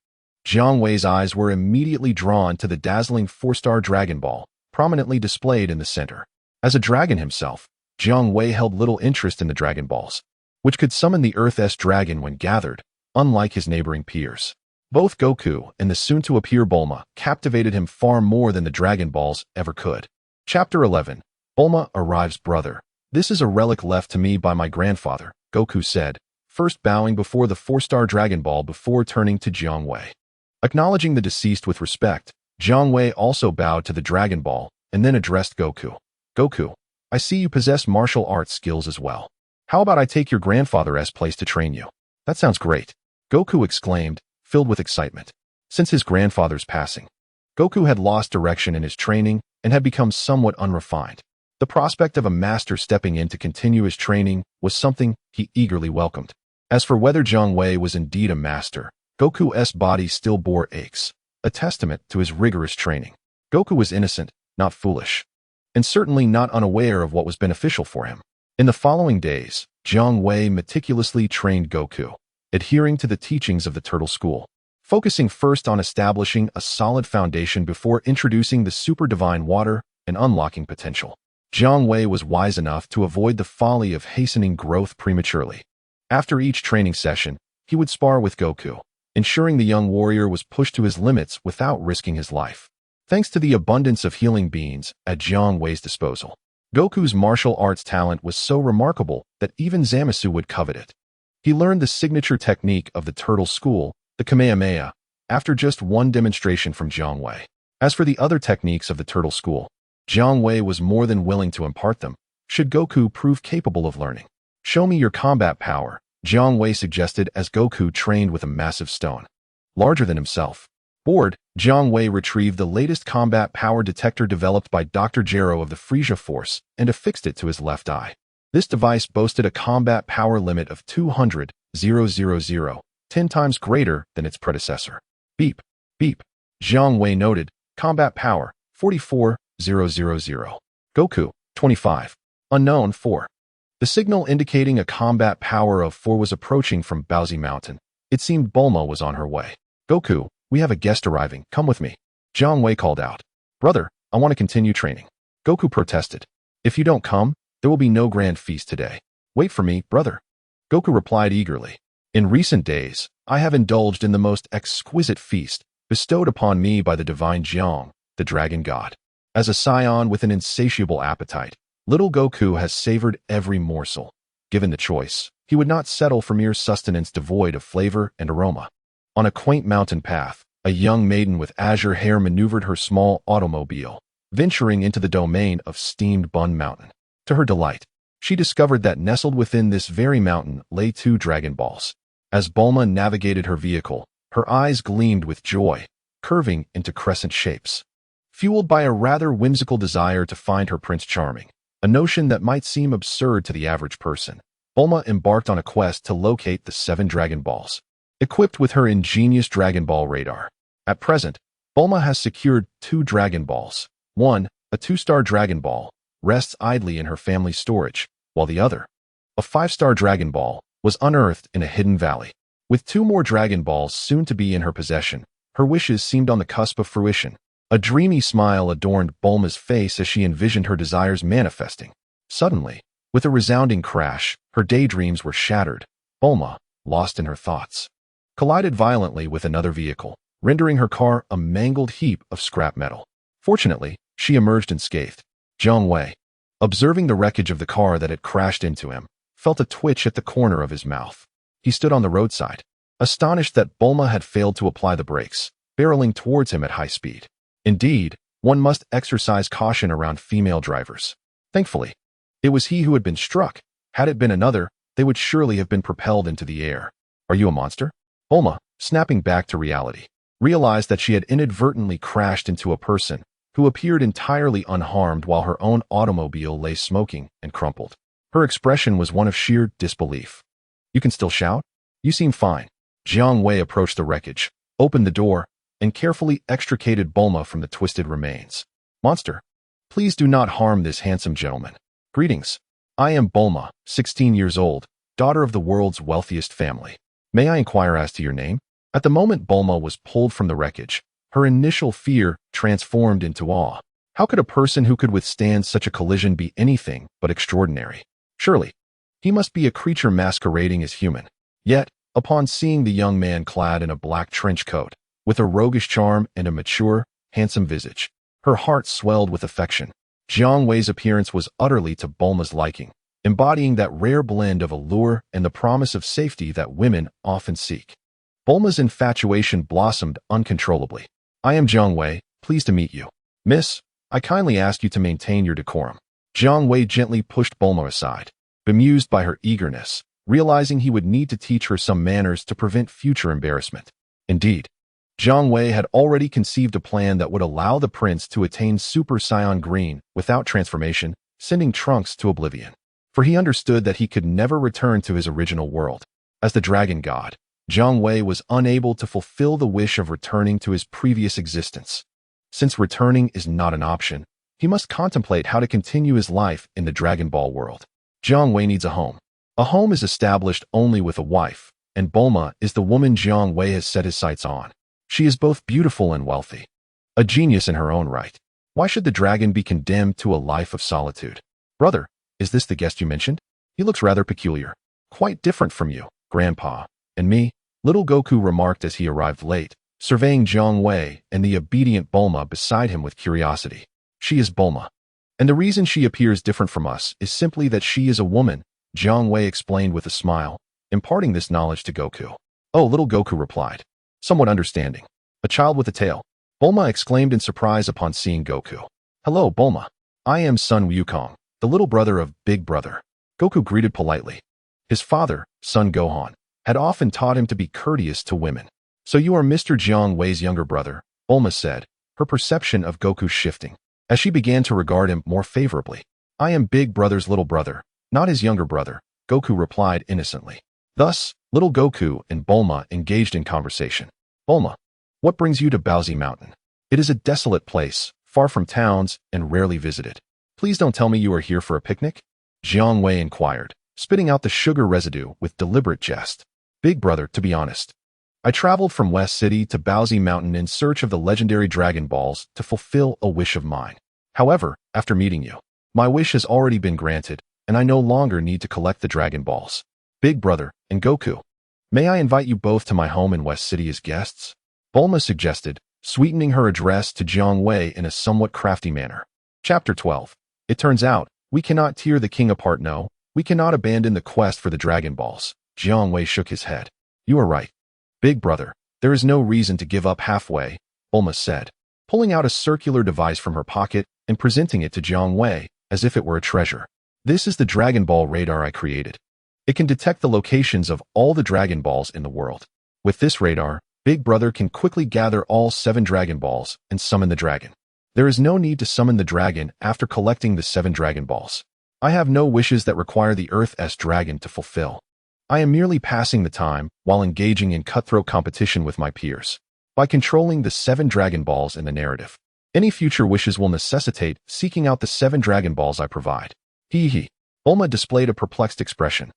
Jiang Wei's eyes were immediately drawn to the dazzling 4-star Dragon Ball, prominently displayed in the center. As a dragon himself, Jiang Wei held little interest in the Dragon Balls, which could summon the Earth's dragon when gathered, unlike his neighboring peers. Both Goku and the soon-to-appear Bulma captivated him far more than the Dragon Balls ever could. Chapter 11. Bulma arrives. Brother, this is a relic left to me by my grandfather, Goku said, first bowing before the 4-star Dragon Ball before turning to Jiang Wei. Acknowledging the deceased with respect, Jiang Wei also bowed to the Dragon Ball and then addressed Goku. Goku, I see you possess martial arts skills as well. How about I take your grandfather's place to train you? That sounds great, Goku exclaimed, filled with excitement. Since his grandfather's passing, Goku had lost direction in his training and had become somewhat unrefined. The prospect of a master stepping in to continue his training was something he eagerly welcomed. As for whether Jiang Wei was indeed a master, Goku's body still bore aches, a testament to his rigorous training. Goku was innocent, not foolish, and certainly not unaware of what was beneficial for him. In the following days, Jiang Wei meticulously trained Goku, adhering to the teachings of the Turtle School, focusing first on establishing a solid foundation before introducing the super divine water and unlocking potential. Jiang Wei was wise enough to avoid the folly of hastening growth prematurely. After each training session, he would spar with Goku, ensuring the young warrior was pushed to his limits without risking his life. Thanks to the abundance of healing beans at Jiang Wei's disposal, Goku's martial arts talent was so remarkable that even Zamasu would covet it. He learned the signature technique of the Turtle School, the Kamehameha, after just one demonstration from Jiang Wei. As for the other techniques of the Turtle School, Jiang Wei was more than willing to impart them, should Goku prove capable of learning. Show me your combat power, Jiang Wei suggested as Goku trained with a massive stone, larger than himself. Bored, Jiang Wei retrieved the latest combat power detector developed by Dr. Gero of the Frieza Force and affixed it to his left eye. This device boasted a combat power limit of 200,000, 10 times greater than its predecessor. Beep, beep. Jiang Wei noted, combat power, 44,000. Goku, 25. Unknown, 4. The signal indicating a combat power of 4 was approaching from Baozi Mountain. It seemed Bulma was on her way. Goku, we have a guest arriving, come with me. Jiang Wei called out. Brother, I want to continue training. Goku protested. If you don't come, there will be no grand feast today. Wait for me, brother. Goku replied eagerly. In recent days, I have indulged in the most exquisite feast bestowed upon me by the divine Jiang, the dragon god. As a scion with an insatiable appetite, little Goku has savored every morsel. Given the choice, he would not settle for mere sustenance devoid of flavor and aroma. On a quaint mountain path, a young maiden with azure hair maneuvered her small automobile, venturing into the domain of steamed Bun Mountain. To her delight, she discovered that nestled within this very mountain lay 2 Dragon Balls. As Bulma navigated her vehicle, her eyes gleamed with joy, curving into crescent shapes. Fueled by a rather whimsical desire to find her Prince Charming, a notion that might seem absurd to the average person, Bulma embarked on a quest to locate the 7 Dragon Balls. Equipped with her ingenious Dragon Ball radar, at present, Bulma has secured 2 Dragon Balls. One, a 2-star Dragon Ball, rests idly in her family's storage, while the other, a 5-star Dragon Ball, was unearthed in a hidden valley. With 2 more Dragon Balls soon to be in her possession, Her wishes seemed on the cusp of fruition. A dreamy smile adorned Bulma's face as she envisioned her desires manifesting. Suddenly, with a resounding crash, her daydreams were shattered. Bulma, lost in her thoughts, collided violently with another vehicle, rendering her car a mangled heap of scrap metal. Fortunately, she emerged unscathed. Jiang Wei, observing the wreckage of the car that had crashed into him, felt a twitch at the corner of his mouth. He stood on the roadside, astonished that Bulma had failed to apply the brakes, barreling towards him at high speed. Indeed, one must exercise caution around female drivers. Thankfully, it was he who had been struck. Had it been another, they would surely have been propelled into the air. Are you a monster? Bulma, snapping back to reality, realized that she had inadvertently crashed into a person who appeared entirely unharmed while her own automobile lay smoking and crumpled. Her expression was one of sheer disbelief. You can still shout? You seem fine. Jiang Wei approached the wreckage, opened the door, and carefully extricated Bulma from the twisted remains. Monster, please do not harm this handsome gentleman. Greetings. I am Bulma, 16 years old, daughter of the world's wealthiest family. May I inquire as to your name? At the moment Bulma was pulled from the wreckage, her initial fear transformed into awe. How could a person who could withstand such a collision be anything but extraordinary? Surely, he must be a creature masquerading as human. Yet, upon seeing the young man clad in a black trench coat, with a roguish charm and a mature, handsome visage, her heart swelled with affection. Jiang Wei's appearance was utterly to Bulma's liking, embodying that rare blend of allure and the promise of safety that women often seek. Bulma's infatuation blossomed uncontrollably. I am Jiang Wei, pleased to meet you. Miss, I kindly ask you to maintain your decorum. Jiang Wei gently pushed Bulma aside, bemused by her eagerness, realizing he would need to teach her some manners to prevent future embarrassment. Indeed, Jiang Wei had already conceived a plan that would allow the prince to attain Super Saiyan Green without transformation, sending Trunks to oblivion. For he understood that he could never return to his original world. As the dragon god, Jiang Wei was unable to fulfill the wish of returning to his previous existence. Since returning is not an option, he must contemplate how to continue his life in the Dragon Ball world. Jiang Wei needs a home. A home is established only with a wife, and Bulma is the woman Jiang Wei has set his sights on. She is both beautiful and wealthy, a genius in her own right. Why should the dragon be condemned to a life of solitude? Brother, is this the guest you mentioned? He looks rather peculiar. Quite different from you, Grandpa, and me, little Goku remarked as he arrived late, surveying Jiang Wei and the obedient Bulma beside him with curiosity. She is Bulma, and the reason she appears different from us is simply that she is a woman, Jiang Wei explained with a smile, imparting this knowledge to Goku. Oh, little Goku replied, somewhat understanding. A child with a tail. Bulma exclaimed in surprise upon seeing Goku. Hello, Bulma. I am Sun Wukong, the little brother of Big Brother. Goku greeted politely. His father, Sun Gohan, had often taught him to be courteous to women. So you are Mr. Jiang Wei's younger brother, Bulma said, her perception of Goku shifting, as she began to regard him more favorably. I am Big Brother's little brother, not his younger brother, Goku replied innocently. Thus, little Goku and Bulma engaged in conversation. Bulma, what brings you to Baozi Mountain? It is a desolate place, far from towns and rarely visited. Please don't tell me you are here for a picnic? Jiang Wei inquired, spitting out the sugar residue with deliberate jest. Big Brother, to be honest, I traveled from West City to Baozi Mountain in search of the legendary Dragon Balls to fulfill a wish of mine. However, after meeting you, my wish has already been granted, and I no longer need to collect the Dragon Balls. Big Brother and Goku, may I invite you both to my home in West City as guests? Bulma suggested, sweetening her address to Jiang Wei in a somewhat crafty manner. Chapter 12. It turns out, we cannot tear the king apart. No, we cannot abandon the quest for the Dragon Balls. Jiang Wei shook his head. You are right. Big Brother, there is no reason to give up halfway, Bulma said, pulling out a circular device from her pocket and presenting it to Jiang Wei as if it were a treasure. This is the Dragon Ball radar I created. It can detect the locations of all the Dragon Balls in the world. With this radar, Big Brother can quickly gather all 7 Dragon Balls and summon the dragon. There is no need to summon the dragon after collecting the 7 Dragon Balls. I have no wishes that require the Earth's dragon to fulfill. I am merely passing the time while engaging in cutthroat competition with my peers. By controlling the 7 Dragon Balls in the narrative, any future wishes will necessitate seeking out the 7 Dragon Balls I provide. Hee hee. Bulma displayed a perplexed expression.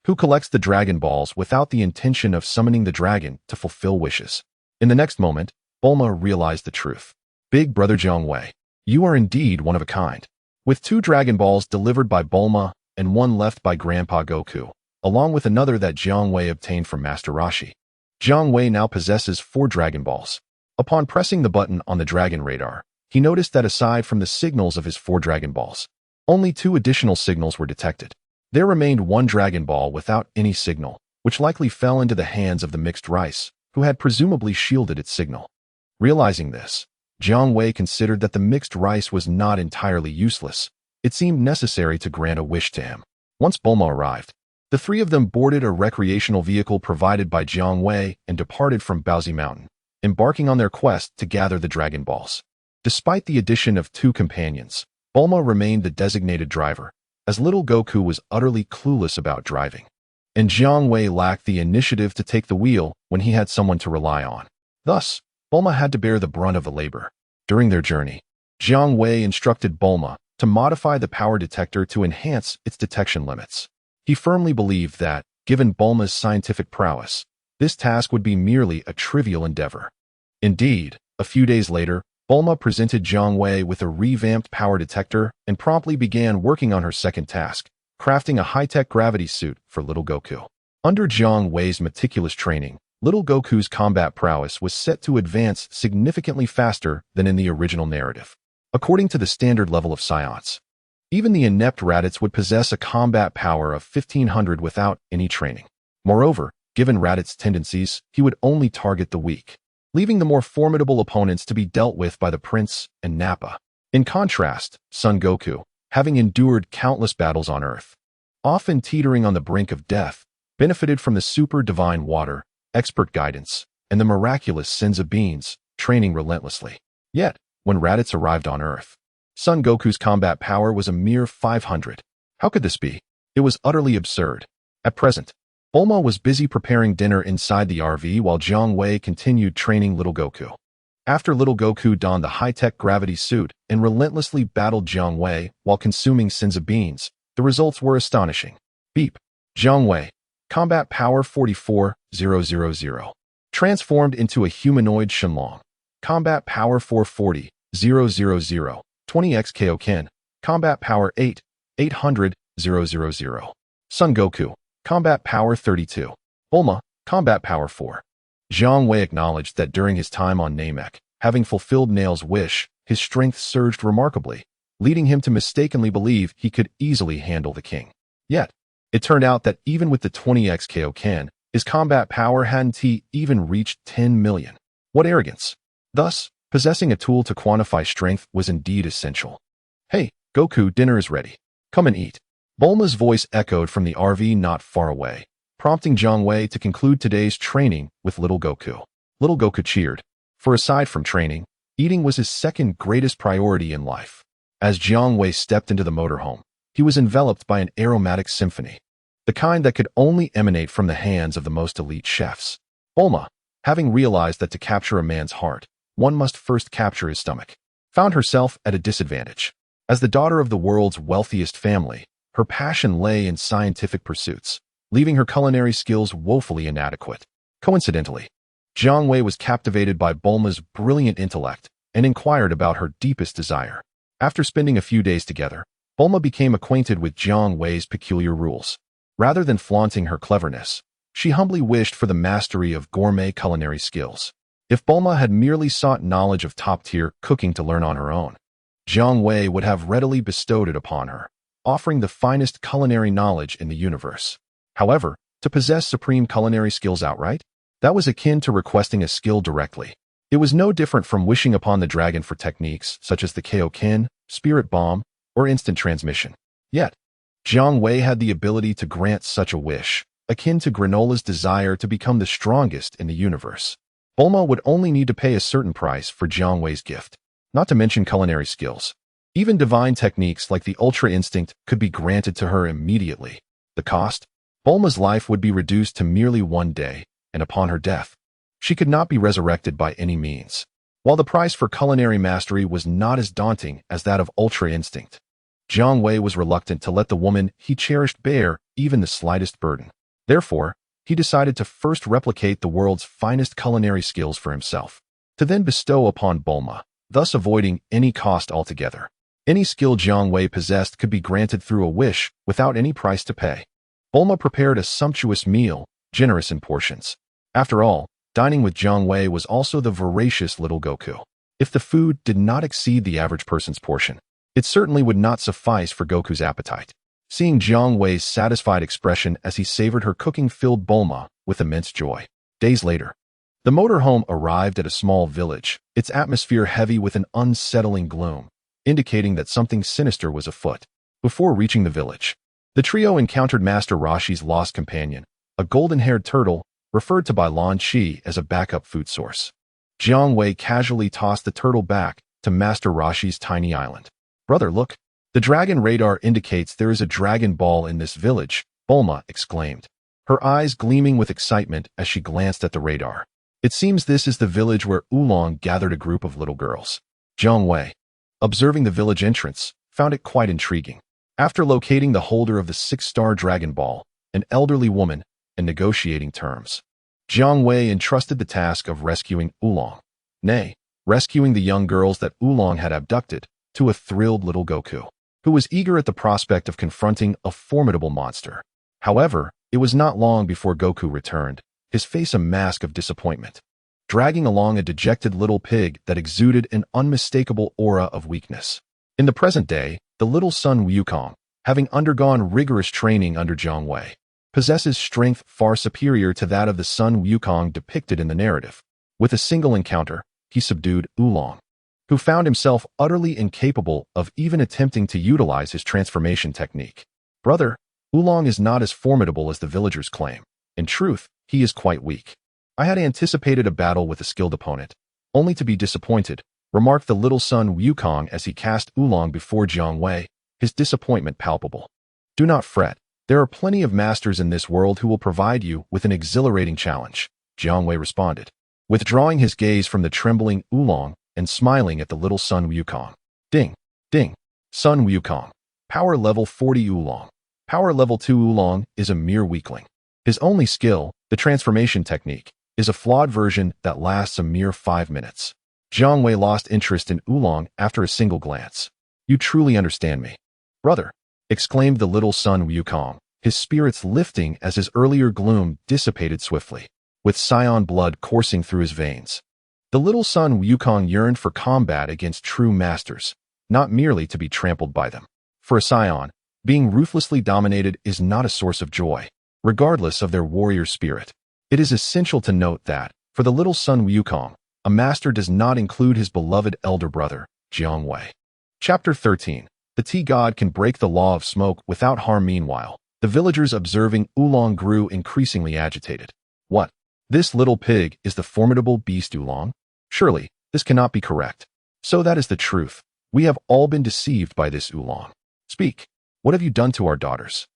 Who collects the Dragon Balls without the intention of summoning the dragon to fulfill wishes? In the next moment, Bulma realized the truth. Big brother Jiang Wei, you are indeed one of a kind. With 2 Dragon Balls delivered by Bulma and 1 left by Grandpa Goku, along with another that Jiang Wei obtained from Master Roshi, Jiang Wei now possesses 4 Dragon Balls. Upon pressing the button on the Dragon Radar, he noticed that aside from the signals of his 4 Dragon Balls, only 2 additional signals were detected. There remained 1 Dragon Ball without any signal, which likely fell into the hands of the mixed rice, who had presumably shielded its signal. Realizing this, Jiang Wei considered that the mixed rice was not entirely useless. It seemed necessary to grant a wish to him. Once Bulma arrived, the 3 of them boarded a recreational vehicle provided by Jiang Wei and departed from Baozi Mountain, embarking on their quest to gather the Dragon Balls. Despite the addition of 2 companions, Bulma remained the designated driver, as little Goku was utterly clueless about driving, and Jiang Wei lacked the initiative to take the wheel when he had someone to rely on. Thus, Bulma had to bear the brunt of the labor. During their journey, Jiang Wei instructed Bulma to modify the power detector to enhance its detection limits. He firmly believed that, given Bulma's scientific prowess, this task would be merely a trivial endeavor. Indeed, a few days later, Bulma presented Jiang Wei with a revamped power detector and promptly began working on her second task, crafting a high-tech gravity suit for little Goku. Under Jiang Wei's meticulous training, little Goku's combat prowess was set to advance significantly faster than in the original narrative. According to the standard level of science, even the inept Raditz would possess a combat power of 1500 without any training. Moreover, given Raditz's tendencies, he would only target the weak, leaving the more formidable opponents to be dealt with by the Prince and Nappa. In contrast, Son Goku, having endured countless battles on Earth, often teetering on the brink of death, benefited from the super divine water, expert guidance, and the miraculous Senzu beans, training relentlessly. Yet, when Raditz arrived on Earth, Son Goku's combat power was a mere 500. How could this be? It was utterly absurd. At present, Bulma was busy preparing dinner inside the RV while Jiang Wei continued training little Goku. After little Goku donned the high-tech gravity suit and relentlessly battled Jiang Wei while consuming Senzu beans, the results were astonishing. Beep. Jiang Wei, combat power 44,000. Transformed into a humanoid Shenlong. Combat power 440,000. 20x Kaio-ken. Combat power 8,800,000. Son Goku, combat power 32. Bulma, combat power 4. Jiang Wei acknowledged that during his time on Namek, having fulfilled Nail's wish, his strength surged remarkably, leading him to mistakenly believe he could easily handle the king. Yet, it turned out that even with the 20x Kaio-ken, his combat power hadn't even reached 10 million. What arrogance! Thus, possessing a tool to quantify strength was indeed essential. Hey, Goku, dinner is ready. Come and eat. Bulma's voice echoed from the RV not far away, prompting Jiang Wei to conclude today's training with little Goku. Little Goku cheered, for aside from training, eating was his second greatest priority in life. As Jiang Wei stepped into the motorhome, he was enveloped by an aromatic symphony, the kind that could only emanate from the hands of the most elite chefs. Bulma, having realized that to capture a man's heart, one must first capture his stomach, found herself at a disadvantage. As the daughter of the world's wealthiest family, her passion lay in scientific pursuits, leaving her culinary skills woefully inadequate. Coincidentally, Jiang Wei was captivated by Bulma's brilliant intellect and inquired about her deepest desire. After spending a few days together, Bulma became acquainted with Jiang Wei's peculiar rules. Rather than flaunting her cleverness, she humbly wished for the mastery of gourmet culinary skills. If Bulma had merely sought knowledge of top-tier cooking to learn on her own, Jiang Wei would have readily bestowed it upon her, offering the finest culinary knowledge in the universe. However, to possess supreme culinary skills outright, that was akin to requesting a skill directly. It was no different from wishing upon the dragon for techniques such as the Kaio-ken, spirit bomb, or instant transmission. Yet, Jiang Wei had the ability to grant such a wish, akin to Granola's desire to become the strongest in the universe. Bulma would only need to pay a certain price for Jiang Wei's gift, not to mention culinary skills. Even divine techniques like the Ultra Instinct could be granted to her immediately. The cost? Bulma's life would be reduced to merely 1 day, and upon her death, she could not be resurrected by any means. While the price for culinary mastery was not as daunting as that of Ultra Instinct, Jiang Wei was reluctant to let the woman he cherished bear even the slightest burden. Therefore, he decided to first replicate the world's finest culinary skills for himself. to then bestow upon Bulma, thus avoiding any cost altogether. Any skill Jiang Wei possessed could be granted through a wish without any price to pay. Bulma prepared a sumptuous meal, generous in portions. After all, dining with Jiang Wei was also the voracious little Goku. If the food did not exceed the average person's portion, it certainly would not suffice for Goku's appetite. Seeing Jiang Wei's satisfied expression as he savored her cooking filled Bulma with immense joy. Days later, the motorhome arrived at a small village, its atmosphere heavy with an unsettling gloom, indicating that something sinister was afoot. Before reaching the village, the trio encountered Master Roshi's lost companion, a golden-haired turtle referred to by Lan Chi as a backup food source. Jiang Wei casually tossed the turtle back to Master Roshi's tiny island. "Brother, look. The dragon radar indicates there is a Dragon Ball in this village," Bulma exclaimed, her eyes gleaming with excitement as she glanced at the radar. "It seems this is the village where Oolong gathered a group of little girls." Jiang Wei, observing the village entrance, found it quite intriguing. After locating the holder of the 6-star Dragon Ball, an elderly woman, and negotiating terms, Jiang Wei entrusted the task of rescuing Oolong, nay, rescuing the young girls that Oolong had abducted, to a thrilled little Goku, who was eager at the prospect of confronting a formidable monster. However, it was not long before Goku returned, his face a mask of disappointment, dragging along a dejected little pig that exuded an unmistakable aura of weakness. In the present day, the little son Wukong, having undergone rigorous training under Jiang Wei, possesses strength far superior to that of the son Wukong depicted in the narrative. With a single encounter, he subdued Oolong, who found himself utterly incapable of even attempting to utilize his transformation technique. "Brother, Oolong is not as formidable as the villagers claim. In truth, he is quite weak. I had anticipated a battle with a skilled opponent, only to be disappointed," remarked the little son Wukong as he cast Oolong before Jiang Wei, his disappointment palpable. "Do not fret. There are plenty of masters in this world who will provide you with an exhilarating challenge," Jiang Wei responded, withdrawing his gaze from the trembling Oolong and smiling at the little son Wukong. "Ding, ding, son Wukong. Power level 40 Oolong. Power level 2 Oolong is a mere weakling. His only skill, the transformation technique, is a flawed version that lasts a mere 5 minutes." Jiang Wei lost interest in Oolong after a single glance. "You truly understand me, brother," exclaimed the little son Wukong, his spirits lifting as his earlier gloom dissipated swiftly, with Scion blood coursing through his veins. The little son Wukong yearned for combat against true masters, not merely to be trampled by them. For a Scion, being ruthlessly dominated is not a source of joy, regardless of their warrior spirit. It is essential to note that, for the little son Wukong, a master does not include his beloved elder brother, Jiang Wei. Chapter 13. The tea god can break the law of smoke without harm. Meanwhile, the villagers observing Oolong grew increasingly agitated. "What? This little pig is the formidable beast Oolong? Surely, this cannot be correct. So that is the truth. We have all been deceived by this Oolong. Speak. What have you done to our daughters?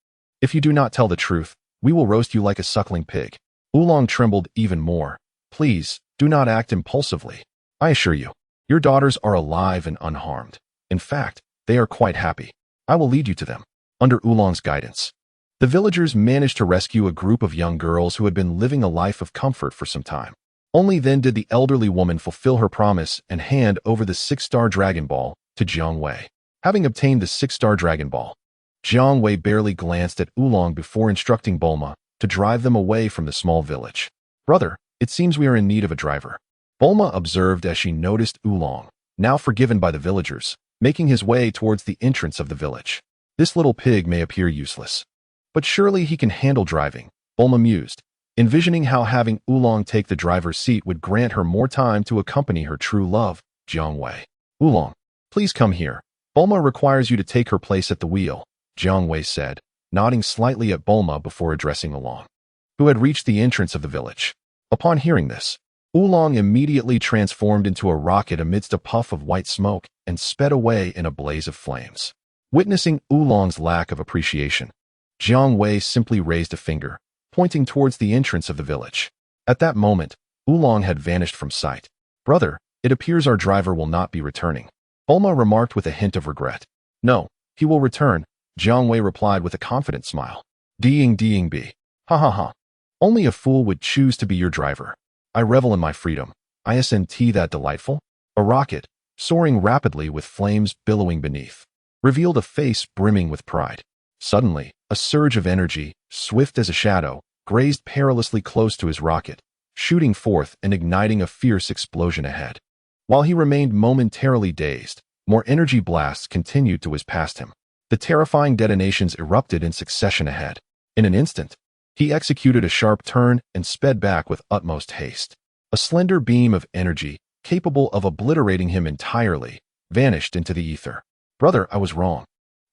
If you do not tell the truth, we will roast you like a suckling pig." Oolong trembled even more. "Please, do not act impulsively. I assure you, your daughters are alive and unharmed. In fact, they are quite happy. I will lead you to them." Under Oolong's guidance, the villagers managed to rescue a group of young girls who had been living a life of comfort for some time. Only then did the elderly woman fulfill her promise and hand over the 6-star Dragon Ball to Jiang Wei. Having obtained the 6-star Dragon Ball, Jiang Wei barely glanced at Oolong before instructing Bulma to drive them away from the small village. "Brother, it seems we are in need of a driver," Bulma observed as she noticed Oolong, now forgiven by the villagers, making his way towards the entrance of the village. "This little pig may appear useless, but surely he can handle driving," Bulma mused, envisioning how having Oolong take the driver's seat would grant her more time to accompany her true love, Jiang Wei. "Oolong, please come here. Bulma requires you to take her place at the wheel," Jiang Wei said, nodding slightly at Bulma before addressing Oolong, who had reached the entrance of the village. Upon hearing this, Oolong immediately transformed into a rocket amidst a puff of white smoke and sped away in a blaze of flames. Witnessing Oolong's lack of appreciation, Jiang Wei simply raised a finger, pointing towards the entrance of the village. At that moment, Oolong had vanished from sight. "Brother, it appears our driver will not be returning," Bulma remarked with a hint of regret. "No, he will return," Jiang Wei replied with a confident smile. "Ding be. Ha ha ha. Only a fool would choose to be your driver. I revel in my freedom. Isn't that delightful? A rocket, soaring rapidly with flames billowing beneath, revealed a face brimming with pride. Suddenly, a surge of energy, swift as a shadow, grazed perilously close to his rocket, shooting forth and igniting a fierce explosion ahead. While he remained momentarily dazed, more energy blasts continued to whiz past him. The terrifying detonations erupted in succession ahead. In an instant, he executed a sharp turn and sped back with utmost haste. A slender beam of energy, capable of obliterating him entirely, vanished into the ether. Brother, I was wrong.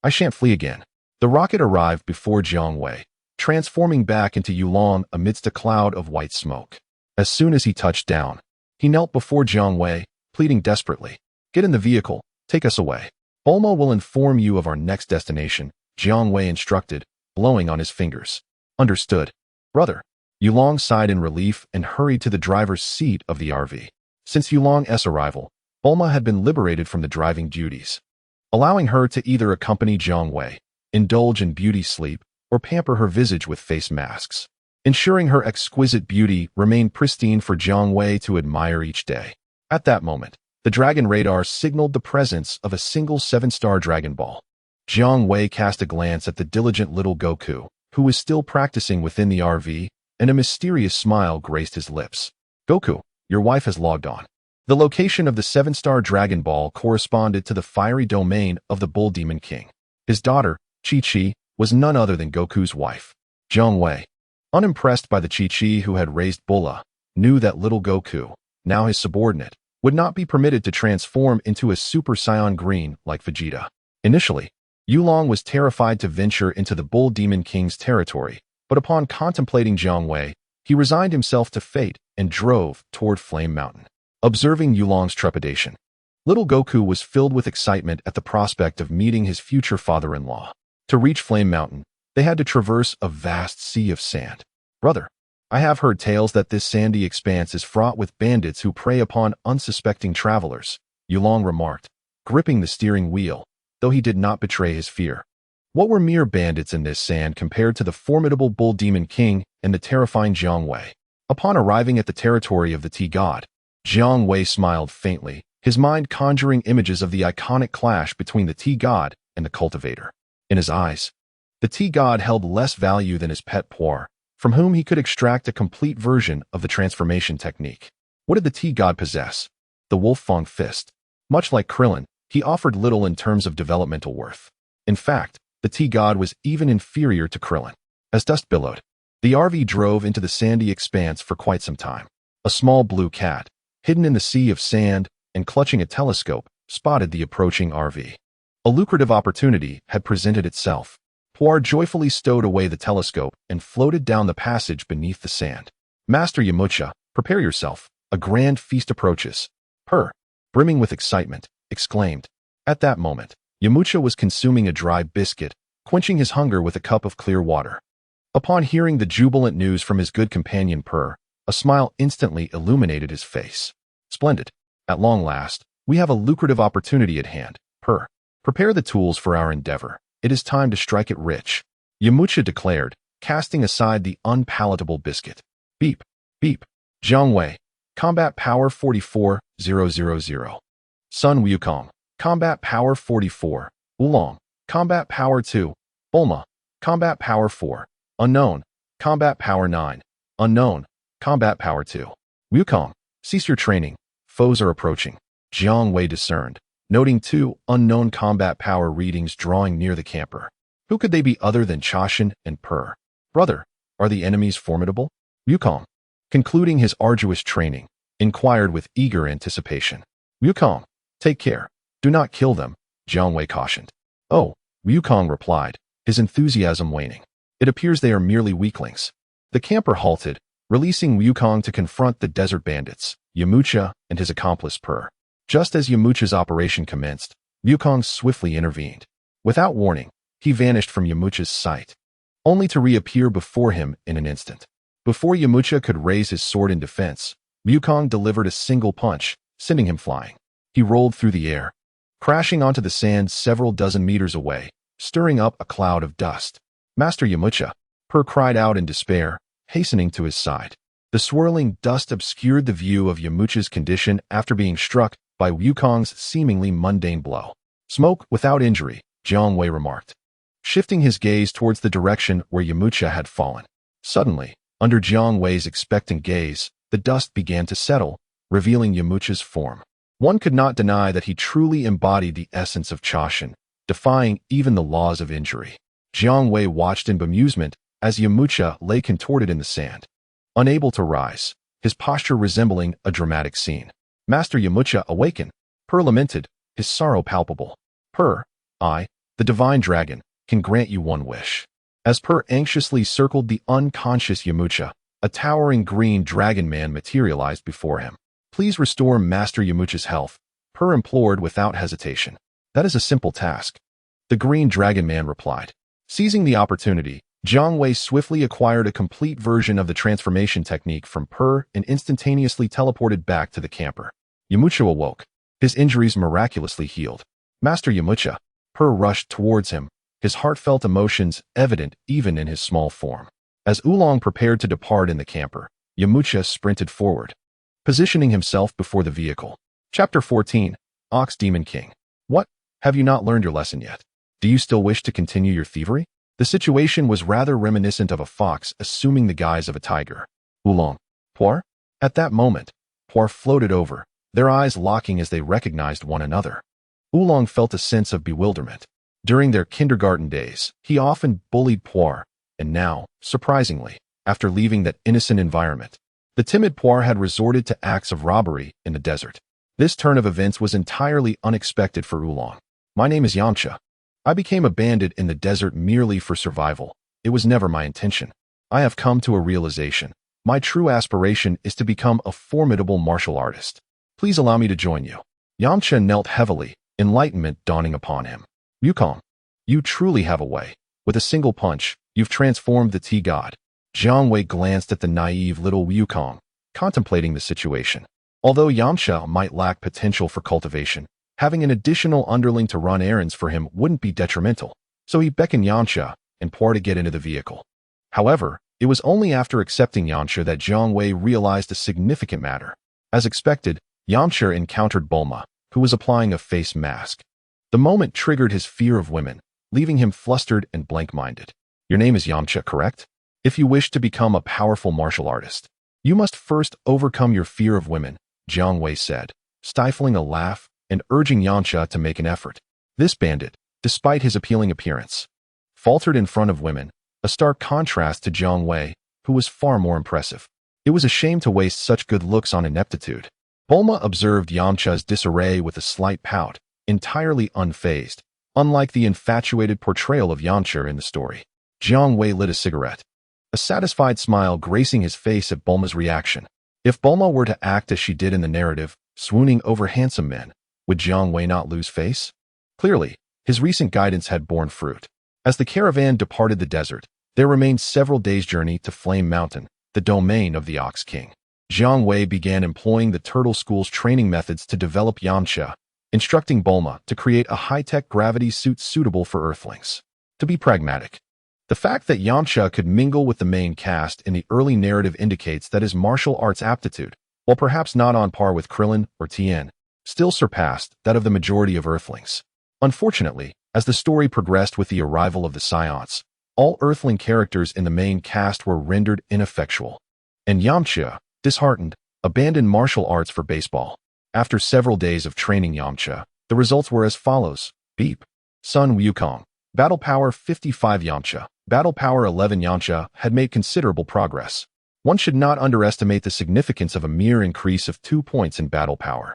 I shan't flee again. The rocket arrived before Jiang Wei, transforming back into Yulong amidst a cloud of white smoke. As soon as he touched down, he knelt before Jiang Wei, pleading desperately, "Get in the vehicle, take us away. Bulma will inform you of our next destination," Jiang Wei instructed, blowing on his fingers. Understood, brother. Yulong sighed in relief and hurried to the driver's seat of the RV. Since Yulong's arrival, Bulma had been liberated from the driving duties, allowing her to either accompany Jiang Wei, indulge in beauty sleep, or pamper her visage with face masks, ensuring her exquisite beauty remained pristine for Jiang Wei to admire each day. At that moment, the dragon radar signaled the presence of a single 7-star Dragon Ball. Jiang Wei cast a glance at the diligent little Goku, who was still practicing within the RV, and a mysterious smile graced his lips. "Goku, your wife has logged on." The location of the 7-star Dragon Ball corresponded to the fiery domain of the Bull Demon King. His daughter, Chi-Chi, was none other than Goku's wife. Jiang Wei, unimpressed by the Chi-Chi who had raised Bulla, knew that little Goku, now his subordinate, would not be permitted to transform into a Super Saiyan Green like Vegeta. Initially, Yulong was terrified to venture into the Bull Demon King's territory, but upon contemplating Jiang Wei, he resigned himself to fate and drove toward Flame Mountain. Observing Yulong's trepidation, little Goku was filled with excitement at the prospect of meeting his future father-in-law. To reach Flame Mountain, they had to traverse a vast sea of sand. "Brother, I have heard tales that this sandy expanse is fraught with bandits who prey upon unsuspecting travelers," Yulong remarked, gripping the steering wheel, though he did not betray his fear. What were mere bandits in this sand compared to the formidable Bull Demon King and the terrifying Jiang Wei? Upon arriving at the territory of the Tea God, Jiang Wei smiled faintly, his mind conjuring images of the iconic clash between the Tea God and the cultivator. In his eyes, the Tea God held less value than his pet Puar, from whom he could extract a complete version of the transformation technique. What did the Tea God possess? The Wolf Fang Fist. Much like Krillin, he offered little in terms of developmental worth. In fact, the Tea God was even inferior to Krillin. As dust billowed, the RV drove into the sandy expanse for quite some time. A small blue cat, hidden in the sea of sand and clutching a telescope, spotted the approaching RV. A lucrative opportunity had presented itself. Puar joyfully stowed away the telescope and floated down the passage beneath the sand. "Master Yamcha, prepare yourself. A grand feast approaches." Purr, brimming with excitement, exclaimed. At that moment, Yamcha was consuming a dry biscuit, quenching his hunger with a cup of clear water. Upon hearing the jubilant news from his good companion Purr, a smile instantly illuminated his face. "Splendid. At long last, we have a lucrative opportunity at hand. Purr, prepare the tools for our endeavor. It is time to strike it rich," Yamcha declared, casting aside the unpalatable biscuit. Beep, beep. Jiang Wei, Combat Power 44,000. Sun Wukong, Combat Power 44. Oolong, Combat Power 2. Bulma, Combat Power 4. Unknown, Combat Power 9. Unknown, Combat Power 2. Wukong, cease your training. Foes are approaching. Jiang Wei discerned, noting 2 unknown combat power readings drawing near the camper. Who could they be other than Chashin and Purr? "Brother, are the enemies formidable?" Wukong, concluding his arduous training, inquired with eager anticipation. "Wukong, take care. Do not kill them," Jiang Wei cautioned. "Oh," Wukong replied, his enthusiasm waning. "It appears they are merely weaklings." The camper halted, releasing Wukong to confront the desert bandits, Yamcha and his accomplice Purr. Just as Yamcha's operation commenced, Wukong swiftly intervened. Without warning, he vanished from Yamcha's sight, only to reappear before him in an instant. Before Yamcha could raise his sword in defense, Wukong delivered a single punch, sending him flying. He rolled through the air, crashing onto the sand several dozen meters away, stirring up a cloud of dust. "Master Yamcha," Purr cried out in despair, hastening to his side. The swirling dust obscured the view of Yamucha's condition after being struck by Wukong's seemingly mundane blow. Smoke without injury, Jiang Wei remarked, shifting his gaze towards the direction where Yamucha had fallen. Suddenly, under Jiang Wei's expectant gaze, the dust began to settle, revealing Yamucha's form. One could not deny that he truly embodied the essence of Chashin, defying even the laws of injury. Jiang Wei watched in bemusement as Yamucha lay contorted in the sand, unable to rise, his posture resembling a dramatic scene. Master Yamucha, awaken, Per lamented, his sorrow palpable. Per, I, the divine dragon, can grant you one wish. As Per anxiously circled the unconscious Yamucha, a towering green dragon man materialized before him. Please restore Master Yamucha's health, Per implored without hesitation. That is a simple task, the green dragon man replied. Seizing the opportunity, Jiang Wei swiftly acquired a complete version of the transformation technique from Per and instantaneously teleported back to the camper. Yamucha awoke, his injuries miraculously healed. Master Yamucha, Per rushed towards him, his heartfelt emotions evident even in his small form. As Oolong prepared to depart in the camper, Yamucha sprinted forward, positioning himself before the vehicle. Chapter 14, Ox Demon King. What? Have you not learned your lesson yet? Do you still wish to continue your thievery? The situation was rather reminiscent of a fox assuming the guise of a tiger. Oolong. Poir? At that moment, Poir floated over, their eyes locking as they recognized one another. Oolong felt a sense of bewilderment. During their kindergarten days, he often bullied Poir, and now, surprisingly, after leaving that innocent environment, the timid Poir had resorted to acts of robbery in the desert. This turn of events was entirely unexpected for Oolong. My name is Yamcha. I became a bandit in the desert merely for survival. It was never my intention. I have come to a realization. My true aspiration is to become a formidable martial artist. Please allow me to join you. Yamcha knelt heavily, enlightenment dawning upon him. Wukong, you truly have a way. With a single punch, you've transformed the tea god. Jiang Wei glanced at the naive little Wukong, contemplating the situation. Although Yamcha might lack potential for cultivation, having an additional underling to run errands for him wouldn't be detrimental, so he beckoned Yamcha and Poir to get into the vehicle. However, it was only after accepting Yamcha that Jiang Wei realized a significant matter. As expected, Yamcha encountered Bulma, who was applying a face mask. The moment triggered his fear of women, leaving him flustered and blank-minded. Your name is Yamcha, correct? If you wish to become a powerful martial artist, you must first overcome your fear of women, Jiang Wei said, stifling a laugh and urging Yamcha to make an effort. This bandit, despite his appealing appearance, faltered in front of women, a stark contrast to Jiang Wei, who was far more impressive. It was a shame to waste such good looks on ineptitude. Bulma observed Yamcha's disarray with a slight pout, entirely unfazed, unlike the infatuated portrayal of Yamcha in the story. Jiang Wei lit a cigarette, a satisfied smile gracing his face at Bulma's reaction. If Bulma were to act as she did in the narrative, swooning over handsome men, would Jiang Wei not lose face? Clearly, his recent guidance had borne fruit. As the caravan departed the desert, there remained several days' journey to Flame Mountain, the domain of the Ox King. Jiang Wei began employing the Turtle School's training methods to develop Yamcha, instructing Bulma to create a high-tech gravity suit suitable for Earthlings. To be pragmatic, the fact that Yamcha could mingle with the main cast in the early narrative indicates that his martial arts aptitude, while perhaps not on par with Krillin or Tien, still surpassed that of the majority of Earthlings. Unfortunately, as the story progressed with the arrival of the Scions, all Earthling characters in the main cast were rendered ineffectual, and Yamcha, disheartened, abandoned martial arts for baseball. After several days of training Yamcha, the results were as follows. Beep. Sun Wukong. Battle Power 55 Yamcha. Battle Power 11 Yamcha had made considerable progress. One should not underestimate the significance of a mere increase of 2 points in battle power.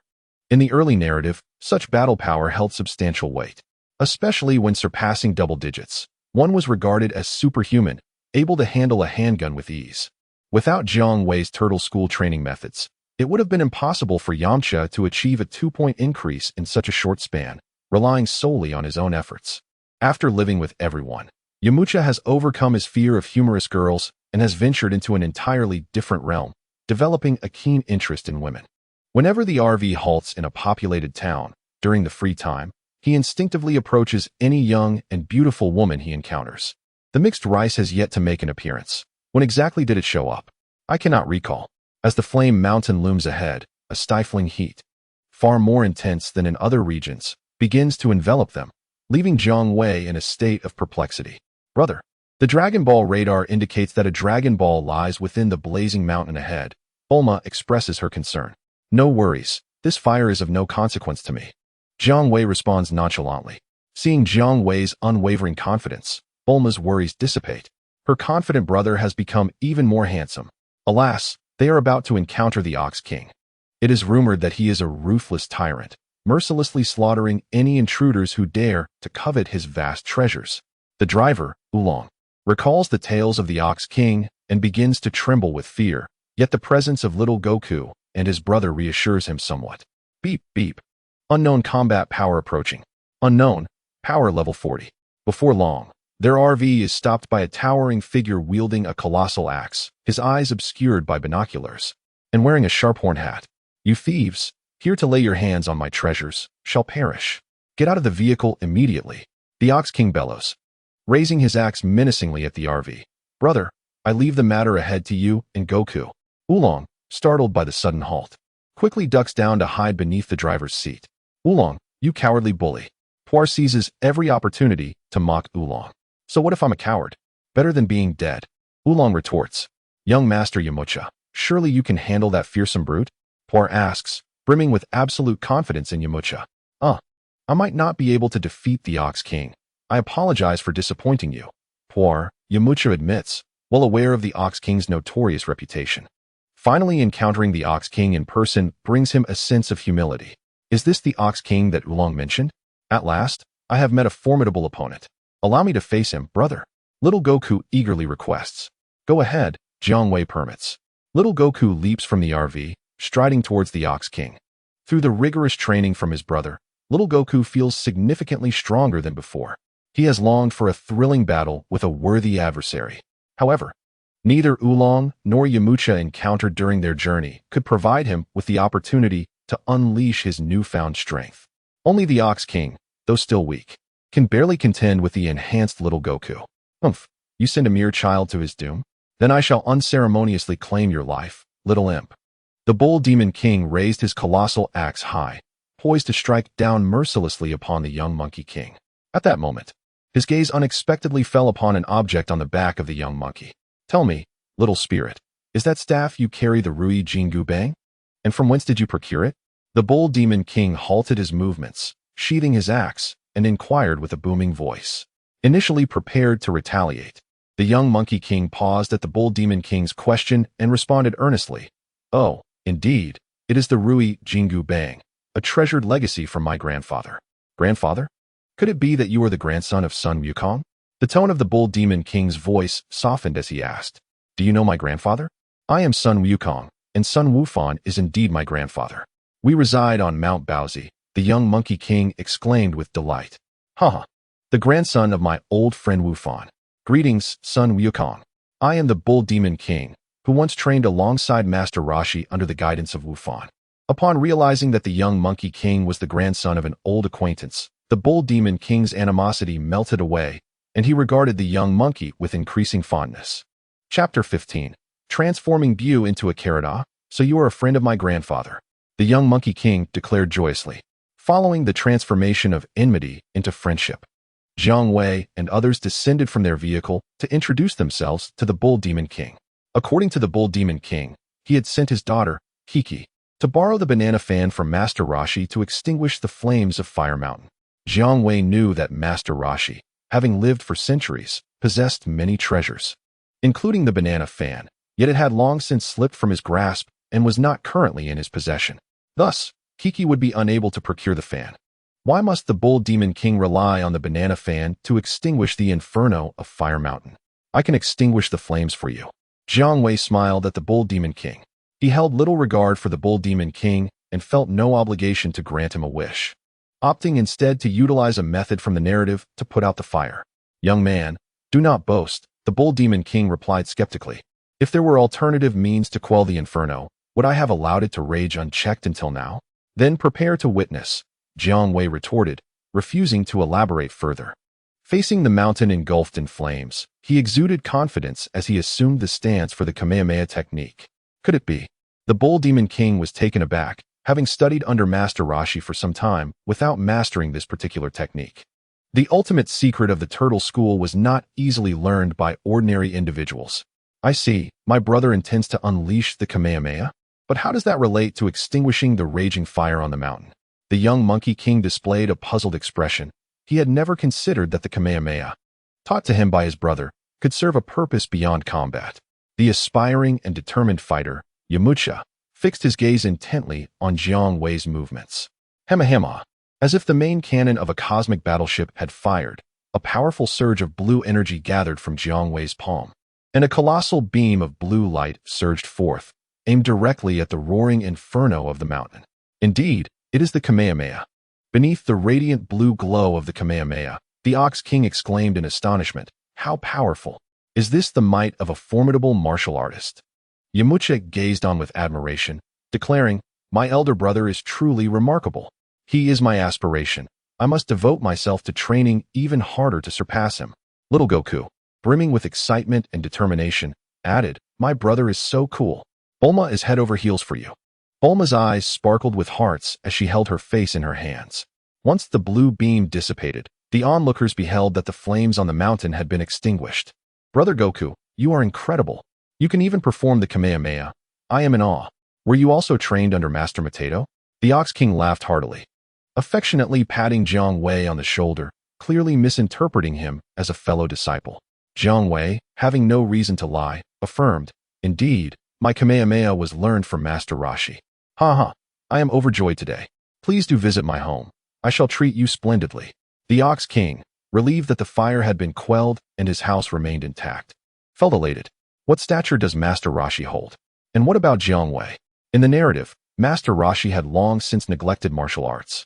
In the early narrative, such battle power held substantial weight, especially when surpassing double digits. One was regarded as superhuman, able to handle a handgun with ease. Without Jiang Wei's Turtle School training methods, it would have been impossible for Yamcha to achieve a 2-point increase in such a short span, relying solely on his own efforts. After living with everyone, Yamcha has overcome his fear of humorous girls and has ventured into an entirely different realm, developing a keen interest in women. Whenever the RV halts in a populated town, during the free time, he instinctively approaches any young and beautiful woman he encounters. The mixed rice has yet to make an appearance. When exactly did it show up? I cannot recall. As the flame mountain looms ahead, a stifling heat, far more intense than in other regions, begins to envelop them, leaving Jiang Wei in a state of perplexity. Brother, the Dragon Ball radar indicates that a Dragon Ball lies within the blazing mountain ahead. Bulma expresses her concern. No worries, this fire is of no consequence to me. Jiang Wei responds nonchalantly. Seeing Jiang Wei's unwavering confidence, Bulma's worries dissipate. Her confident brother has become even more handsome. Alas, they are about to encounter the Ox King. It is rumored that he is a ruthless tyrant, mercilessly slaughtering any intruders who dare to covet his vast treasures. The driver, Oolong, recalls the tales of the Ox King and begins to tremble with fear, yet the presence of little Goku and his brother reassures him somewhat. Beep, beep. Unknown combat power approaching. Unknown, power level 40. Before long, their RV is stopped by a towering figure wielding a colossal axe, his eyes obscured by binoculars, and wearing a sharp-horn hat. You thieves, here to lay your hands on my treasures, shall perish. Get out of the vehicle immediately. The Ox King bellows, raising his axe menacingly at the RV. Brother, I leave the matter ahead to you and Goku. Oolong, startled by the sudden halt, quickly ducks down to hide beneath the driver's seat. Oolong, you cowardly bully. Puar seizes every opportunity to mock Oolong. So what if I'm a coward? Better than being dead. Oolong retorts. Young Master Yamcha, surely you can handle that fearsome brute? Puar asks, brimming with absolute confidence in Yamcha. I might not be able to defeat the Ox King. I apologize for disappointing you. Puar, Yamcha admits, well aware of the Ox King's notorious reputation. Finally encountering the Ox King in person brings him a sense of humility. Is this the Ox King that Oolong mentioned? At last, I have met a formidable opponent. Allow me to face him, brother. Little Goku eagerly requests. Go ahead, Jiang Wei permits. Little Goku leaps from the RV, striding towards the Ox King. Through the rigorous training from his brother, little Goku feels significantly stronger than before. He has longed for a thrilling battle with a worthy adversary. However, neither Oolong nor Yamcha encountered during their journey could provide him with the opportunity to unleash his newfound strength. Only the Ox King, though still weak, can barely contend with the enhanced little Goku. You send a mere child to his doom? Then I shall unceremoniously claim your life, little imp. The Bull Demon King raised his colossal axe high, poised to strike down mercilessly upon the young Monkey King. At that moment, his gaze unexpectedly fell upon an object on the back of the young monkey. Tell me, little spirit, is that staff you carry the Rui Jingu Bang? And from whence did you procure it? The Bull Demon King halted his movements, sheathing his axe, and inquired with a booming voice. Initially prepared to retaliate, the young Monkey King paused at the Bull Demon King's question and responded earnestly. Oh, indeed, it is the Rui Jingu Bang, a treasured legacy from my grandfather. Grandfather? Could it be that you are the grandson of Sun Wukong? The tone of the Bull Demon King's voice softened as he asked. Do you know my grandfather? I am Sun Wukong, and Sun Wufan is indeed my grandfather. We reside on Mount Baozi, the young Monkey King exclaimed with delight. Haha, the grandson of my old friend Wufan. Greetings, Sun Wukong. I am the Bull Demon King, who once trained alongside Master Roshi under the guidance of Wufan. Upon realizing that the young Monkey King was the grandson of an old acquaintance, the Bull Demon King's animosity melted away, and he regarded the young monkey with increasing fondness. Chapter 15. Transforming Bu into a Karada, so you are a friend of my grandfather. The young Monkey King declared joyously, following the transformation of enmity into friendship. Jiang Wei and others descended from their vehicle to introduce themselves to the Bull Demon King. According to the Bull Demon King, he had sent his daughter, Kiki, to borrow the banana fan from Master Roshi to extinguish the flames of Fire Mountain. Jiang Wei knew that Master Roshi, having lived for centuries, possessed many treasures, including the banana fan, yet it had long since slipped from his grasp and was not currently in his possession. Thus, Kiki would be unable to procure the fan. Why must the Bull Demon King rely on the banana fan to extinguish the inferno of Fire Mountain? I can extinguish the flames for you. Jiang Wei smiled at the Bull Demon King. He held little regard for the Bull Demon King and felt no obligation to grant him a wish, opting instead to utilize a method from the narrative to put out the fire. Young man, do not boast, the Bull Demon King replied skeptically. If there were alternative means to quell the inferno, would I have allowed it to rage unchecked until now? Then prepare to witness, Jiang Wei retorted, refusing to elaborate further. Facing the mountain engulfed in flames, he exuded confidence as he assumed the stance for the Kamehameha technique. Could it be? The Bull Demon King was taken aback, having studied under Master Roshi for some time without mastering this particular technique. The ultimate secret of the Turtle School was not easily learned by ordinary individuals. I see, my brother intends to unleash the Kamehameha? But how does that relate to extinguishing the raging fire on the mountain? The young Monkey King displayed a puzzled expression. He had never considered that the Kamehameha, taught to him by his brother, could serve a purpose beyond combat. The aspiring and determined fighter, Yamcha, fixed his gaze intently on Jiang Wei's movements. Kamehameha, as if the main cannon of a cosmic battleship had fired, a powerful surge of blue energy gathered from Jiang Wei's palm, and a colossal beam of blue light surged forth, aimed directly at the roaring inferno of the mountain. Indeed, it is the Kamehameha. Beneath the radiant blue glow of the Kamehameha, the Ox King exclaimed in astonishment, "How powerful! Is this the might of a formidable martial artist?" Yamcha gazed on with admiration, declaring, "My elder brother is truly remarkable. He is my aspiration. I must devote myself to training even harder to surpass him." Little Goku, brimming with excitement and determination, added, "My brother is so cool. Bulma is head over heels for you." Bulma's eyes sparkled with hearts as she held her face in her hands. Once the blue beam dissipated, the onlookers beheld that the flames on the mountain had been extinguished. "Brother Goku, you are incredible. You can even perform the Kamehameha. I am in awe. Were you also trained under Master Mateto?" The Ox King laughed heartily, affectionately patting Jiang Wei on the shoulder, clearly misinterpreting him as a fellow disciple. Jiang Wei, having no reason to lie, affirmed, "Indeed, my Kamehameha was learned from Master Roshi. I am overjoyed today. Please do visit my home. I shall treat you splendidly." The Ox King, relieved that the fire had been quelled and his house remained intact, felt elated. What stature does Master Roshi hold? And what about Jiang Wei? In the narrative, Master Roshi had long since neglected martial arts,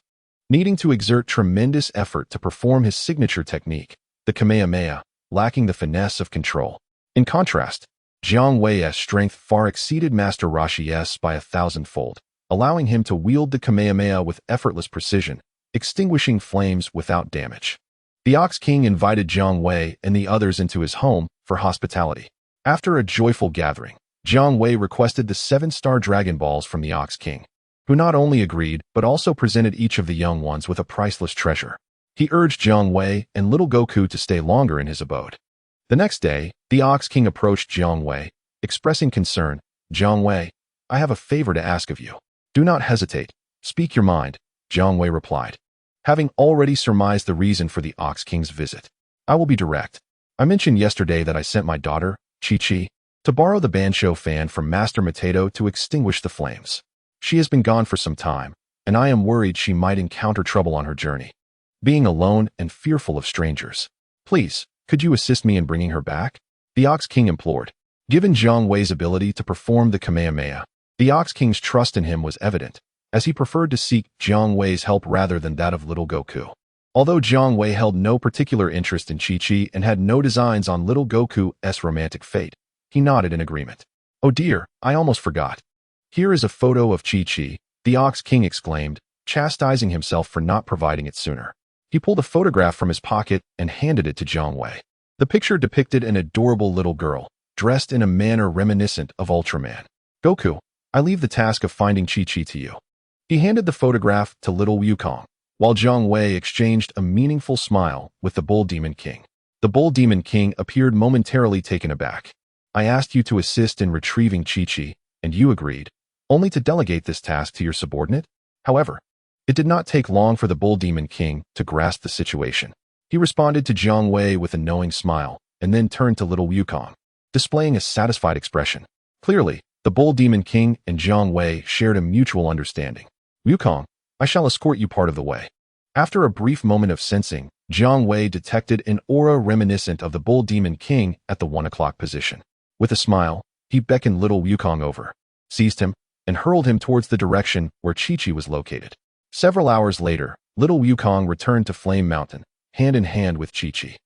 needing to exert tremendous effort to perform his signature technique, the Kamehameha, lacking the finesse of control. In contrast, Jiang Wei's strength far exceeded Master Roshi's by 1,000-fold, allowing him to wield the Kamehameha with effortless precision, extinguishing flames without damage. The Ox King invited Jiang Wei and the others into his home for hospitality. After a joyful gathering, Jiang Wei requested the 7-star Dragon Balls from the Ox King, who not only agreed but also presented each of the young ones with a priceless treasure. He urged Jiang Wei and little Goku to stay longer in his abode. The next day, the Ox King approached Jiang Wei, expressing concern. "Jiang Wei, I have a favor to ask of you." "Do not hesitate. Speak your mind," Jiang Wei replied, having already surmised the reason for the Ox King's visit. "I will be direct. I mentioned yesterday that I sent my daughter, Chi-Chi, to borrow the Bansho fan from Master Mateto to extinguish the flames. She has been gone for some time, and I am worried she might encounter trouble on her journey, being alone and fearful of strangers. Please, could you assist me in bringing her back?" The Ox King implored. Given Jiang Wei's ability to perform the Kamehameha, the Ox King's trust in him was evident, as he preferred to seek Jiang Wei's help rather than that of little Goku. Although Jiang Wei held no particular interest in Chi-Chi and had no designs on little Goku's romantic fate, he nodded in agreement. "Oh dear, I almost forgot. Here is a photo of Chi-Chi," the Ox King exclaimed, chastising himself for not providing it sooner. He pulled a photograph from his pocket and handed it to Jiang Wei. The picture depicted an adorable little girl, dressed in a manner reminiscent of Ultraman. "Goku, I leave the task of finding Chi-Chi to you." He handed the photograph to little Wukong, while Jiang Wei exchanged a meaningful smile with the Bull Demon King. The Bull Demon King appeared momentarily taken aback. "I asked you to assist in retrieving Chi-Chi, and you agreed, only to delegate this task to your subordinate?" However, it did not take long for the Bull Demon King to grasp the situation. He responded to Jiang Wei with a knowing smile, and then turned to little Wukong, displaying a satisfied expression. Clearly, the Bull Demon King and Jiang Wei shared a mutual understanding. "Wukong, I shall escort you part of the way." After a brief moment of sensing, Jiang Wei detected an aura reminiscent of the Bull Demon King at the 1 o'clock position. With a smile, he beckoned little Wukong over, seized him, and hurled him towards the direction where Chi-Chi was located. Several hours later, little Wukong returned to Flame Mountain, hand in hand with Chi-Chi.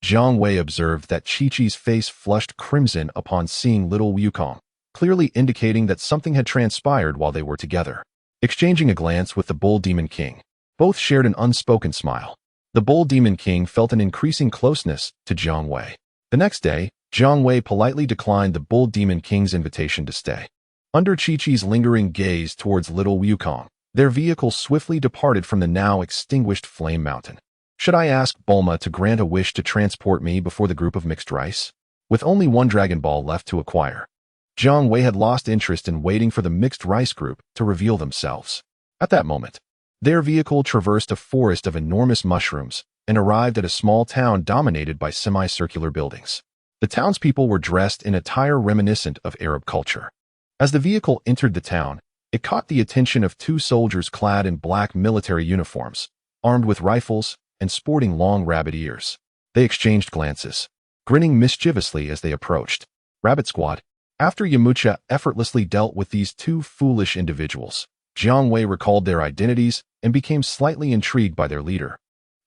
Jiang Wei observed that Chi-Chi's face flushed crimson upon seeing little Wukong, clearly indicating that something had transpired while they were together. Exchanging a glance with the Bull Demon King, both shared an unspoken smile. The Bull Demon King felt an increasing closeness to Jiang Wei. The next day, Jiang Wei politely declined the Bull Demon King's invitation to stay. Under Chi-Chi's lingering gaze towards Little Wukong, their vehicle swiftly departed from the now extinguished Flame Mountain. Should I ask Bulma to grant a wish to transport me before the group of mixed rice? With only one Dragon Ball left to acquire, Jiang Wei had lost interest in waiting for the mixed rice group to reveal themselves. At that moment, their vehicle traversed a forest of enormous mushrooms and arrived at a small town dominated by semicircular buildings. The townspeople were dressed in attire reminiscent of Arab culture. As the vehicle entered the town, it caught the attention of two soldiers clad in black military uniforms, armed with rifles and sporting long rabbit ears. They exchanged glances, grinning mischievously as they approached. Rabbit Squad. After Yamcha effortlessly dealt with these two foolish individuals, Jiang Wei recalled their identities and became slightly intrigued by their leader,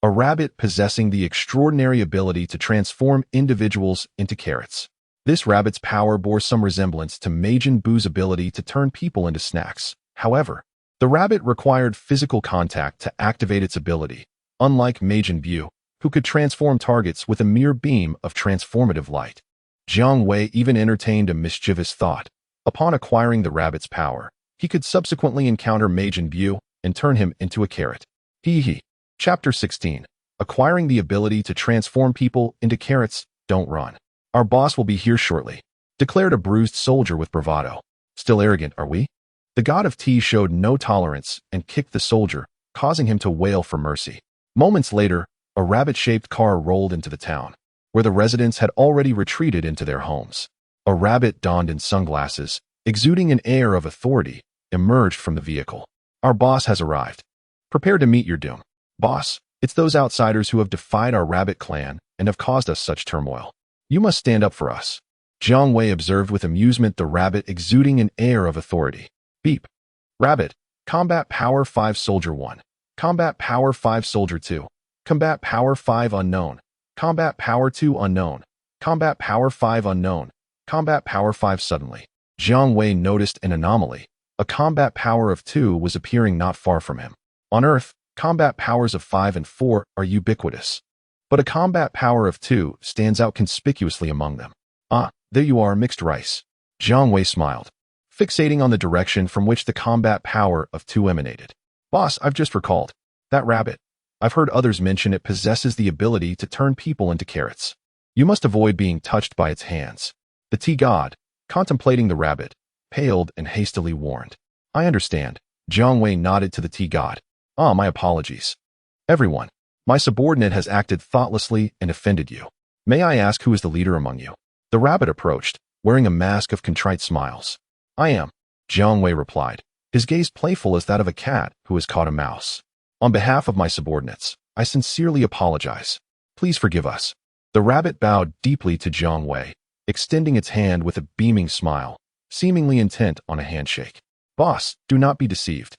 a rabbit possessing the extraordinary ability to transform individuals into carrots. This rabbit's power bore some resemblance to Majin Buu's ability to turn people into snacks. However, the rabbit required physical contact to activate its ability, unlike Majin Buu, who could transform targets with a mere beam of transformative light. Jiang Wei even entertained a mischievous thought. Upon acquiring the rabbit's power, he could subsequently encounter Majin Buu and turn him into a carrot. Hee. Chapter 16. Acquiring the ability to transform people into carrots. Don't run. Our boss will be here shortly, declared a bruised soldier with bravado. Still arrogant, are we? The god of tea showed no tolerance and kicked the soldier, causing him to wail for mercy. Moments later, a rabbit-shaped car rolled into the town, where the residents had already retreated into their homes. A rabbit donned in sunglasses, exuding an air of authority, emerged from the vehicle. Our boss has arrived. Prepare to meet your doom. Boss, it's those outsiders who have defied our rabbit clan and have caused us such turmoil. You must stand up for us. Jiang Wei observed with amusement the rabbit exuding an air of authority. Beep. Rabbit. Combat Power 5 Soldier 1. Combat Power 5 Soldier 2. Combat Power 5 Unknown. Combat Power 2 Unknown. Combat Power 5 Unknown. Combat Power 5 Suddenly, Jiang Wei noticed an anomaly. A combat power of 2 was appearing not far from him. On Earth, combat powers of 5 and 4 are ubiquitous, but a combat power of 2 stands out conspicuously among them. Ah, there you are, mixed rice. Jiang Wei smiled, fixating on the direction from which the combat power of 2 emanated. Boss, I've just recalled. That rabbit. I've heard others mention it possesses the ability to turn people into carrots. You must avoid being touched by its hands. The tea god, contemplating the rabbit, paled and hastily warned. I understand. Jiang Wei nodded to the tea god. Ah, my apologies. Everyone, my subordinate has acted thoughtlessly and offended you. May I ask who is the leader among you? The rabbit approached, wearing a mask of contrite smiles. I am, Jiang Wei replied, his gaze playful as that of a cat who has caught a mouse. On behalf of my subordinates, I sincerely apologize. Please forgive us. The rabbit bowed deeply to Jiang Wei, extending its hand with a beaming smile, seemingly intent on a handshake. Boss, do not be deceived.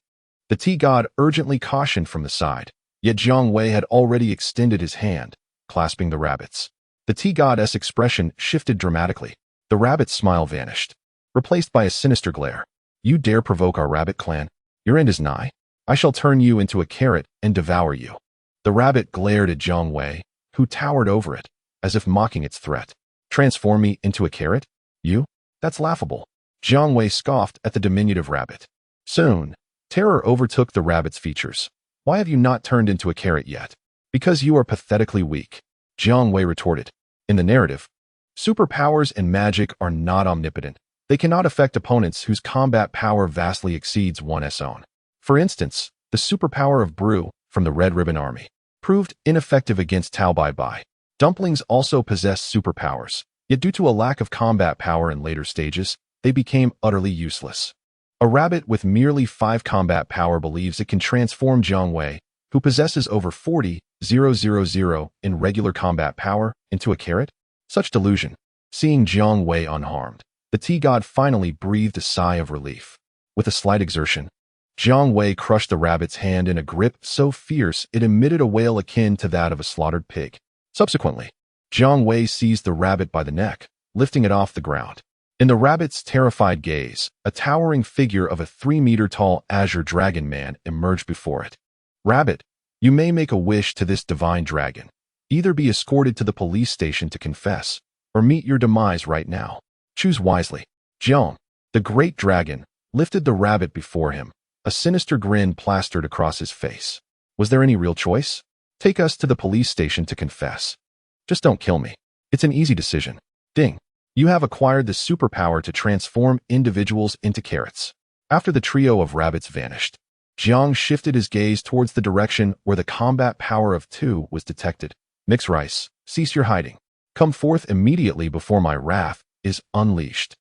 The tea god urgently cautioned from the side, yet Jiang Wei had already extended his hand, clasping the rabbit's. The tea god's expression shifted dramatically. The rabbit's smile vanished, replaced by a sinister glare. You dare provoke our rabbit clan? Your end is nigh. I shall turn you into a carrot and devour you. The rabbit glared at Jiang Wei, who towered over it, as if mocking its threat. Transform me into a carrot? You? That's laughable. Jiang Wei scoffed at the diminutive rabbit. Soon, terror overtook the rabbit's features. Why have you not turned into a carrot yet? Because you are pathetically weak, Jiang Wei retorted. In the narrative, superpowers and magic are not omnipotent. They cannot affect opponents whose combat power vastly exceeds one's own. For instance, the superpower of Brew, from the Red Ribbon Army, proved ineffective against Tao Bai Bai. Dumplings also possessed superpowers, yet due to a lack of combat power in later stages, they became utterly useless. A rabbit with merely 5 combat power believes it can transform Jiang Wei, who possesses over 40,000 in regular combat power, into a carrot? Such delusion. Seeing Jiang Wei unharmed, the tea god finally breathed a sigh of relief. With a slight exertion, Jiang Wei crushed the rabbit's hand in a grip so fierce it emitted a wail akin to that of a slaughtered pig. Subsequently, Jiang Wei seized the rabbit by the neck, lifting it off the ground. In the rabbit's terrified gaze, a towering figure of a 3-meter-tall azure dragon man emerged before it. Rabbit, You may make a wish to this divine dragon. Either be escorted to the police station to confess, or meet your demise right now. Choose wisely. Jiang, the great dragon, lifted the rabbit before him, a sinister grin plastered across his face. Was there any real choice? Take us to the police station to confess. Just don't kill me. It's an easy decision. Ding. You have acquired the superpower to transform individuals into carrots. After the trio of rabbits vanished, Jiang shifted his gaze towards the direction where the combat power of 2 was detected. Mix Rice, cease your hiding. Come forth immediately before my wrath is unleashed.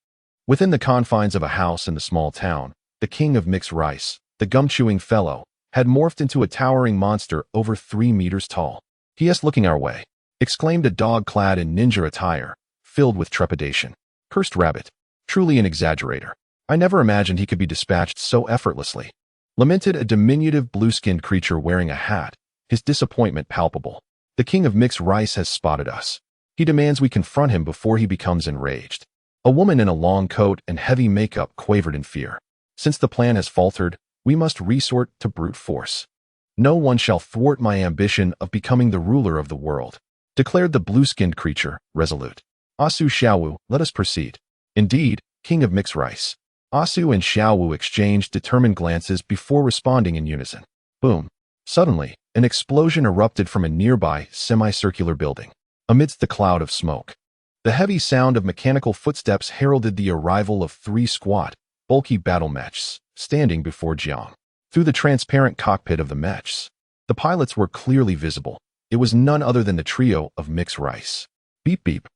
Within the confines of a house in the small town, the king of Mix Rice, the gum-chewing fellow, had morphed into a towering monster over 3 meters tall. "He is looking our way," exclaimed a dog clad in ninja attire, filled with trepidation. Cursed rabbit. Truly an exaggerator. I never imagined he could be dispatched so effortlessly. Lamented a diminutive blue-skinned creature wearing a hat, his disappointment palpable. The king of Mix Rice has spotted us. He demands we confront him before he becomes enraged. A woman in a long coat and heavy makeup quavered in fear. Since the plan has faltered, we must resort to brute force. No one shall thwart my ambition of becoming the ruler of the world, declared the blue-skinned creature, resolute. Asu Xiaowu, let us proceed. Indeed, king of Mix Rice. Asu and Xiaowu exchanged determined glances before responding in unison. Boom. Suddenly, an explosion erupted from a nearby semicircular building. Amidst the cloud of smoke, the heavy sound of mechanical footsteps heralded the arrival of 3 squat, bulky battle mechs, standing before Jiang. Through the transparent cockpit of the mechs, the pilots were clearly visible. It was none other than the trio of Mix Rice. Beep beep.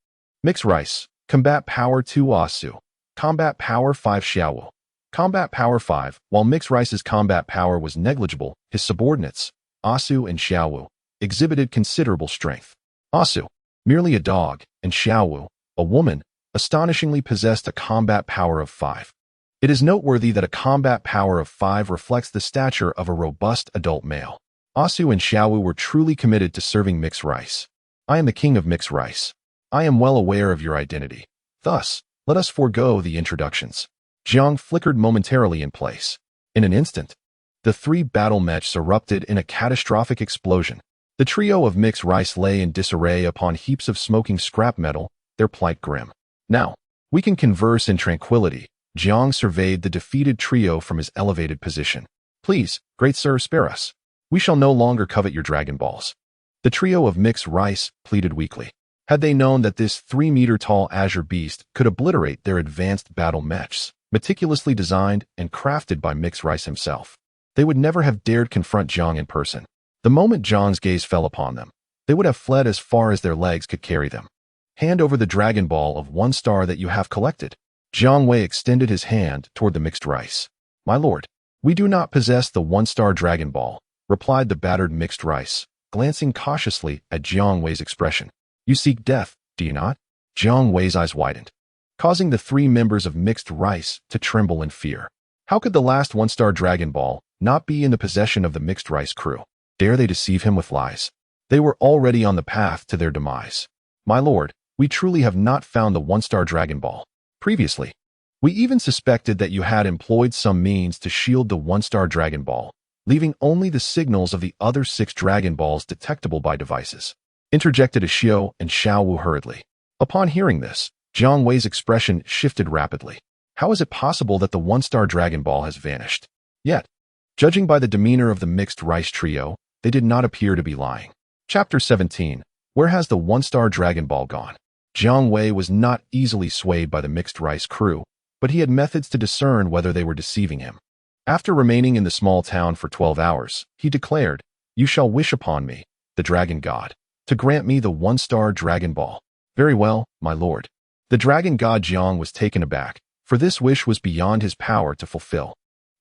Mix Rice, combat power 2 Asu, combat power 5 Xiaowu. Combat power 5. While Mix Rice's combat power was negligible, his subordinates, Asu and Xiaowu, exhibited considerable strength. Asu, merely a dog, and Xiaowu, a woman, astonishingly possessed a combat power of 5. It is noteworthy that a combat power of 5 reflects the stature of a robust adult male. Asu and Xiaowu were truly committed to serving Mix Rice. I am the king of Mix Rice. I am well aware of your identity. Thus, let us forego the introductions. Jiang flickered momentarily in place. In an instant, the 3 battle mechs erupted in a catastrophic explosion. The trio of Mix Rice lay in disarray upon heaps of smoking scrap metal, their plight grim. Now, we can converse in tranquility. Jiang surveyed the defeated trio from his elevated position. Please, great sir, spare us. We shall no longer covet your Dragon Balls. The trio of Mix Rice pleaded weakly. Had they known that this 3-meter-tall azure beast could obliterate their advanced battle mechs, meticulously designed and crafted by Mix Rice himself, they would never have dared confront Jiang in person. The moment Jiang's gaze fell upon them, they would have fled as far as their legs could carry them. Hand over the Dragon Ball of 1 star that you have collected. Jiang Wei extended his hand toward the Mixed Rice. My lord, we do not possess the 1-star Dragon Ball, replied the battered Mixed Rice, glancing cautiously at Jiang Wei's expression. You seek death, do you not? Jiang Wei's eyes widened, causing the 3 members of Mixed Rice to tremble in fear. How could the last 1-star Dragon Ball not be in the possession of the Mixed Rice crew? Dare they deceive him with lies? They were already on the path to their demise. My lord, we truly have not found the 1-star Dragon Ball. Previously, we even suspected that you had employed some means to shield the 1-star Dragon Ball, leaving only the signals of the other 6 Dragon Balls detectable by devices. Interjected Ashio and Xiaowu hurriedly. Upon hearing this, Jiang Wei's expression shifted rapidly. How is it possible that the 1-star Dragon Ball has vanished? Yet, judging by the demeanor of the Mixed Rice trio, they did not appear to be lying. Chapter 17. Where has the 1-star Dragon Ball gone? Jiang Wei was not easily swayed by the Mixed Rice crew, but he had methods to discern whether they were deceiving him. After remaining in the small town for 12 hours, he declared, You shall wish upon me, the Dragon God, to grant me the 1-star Dragon Ball. Very well, my lord. The Dragon God Jiang was taken aback, for this wish was beyond his power to fulfill.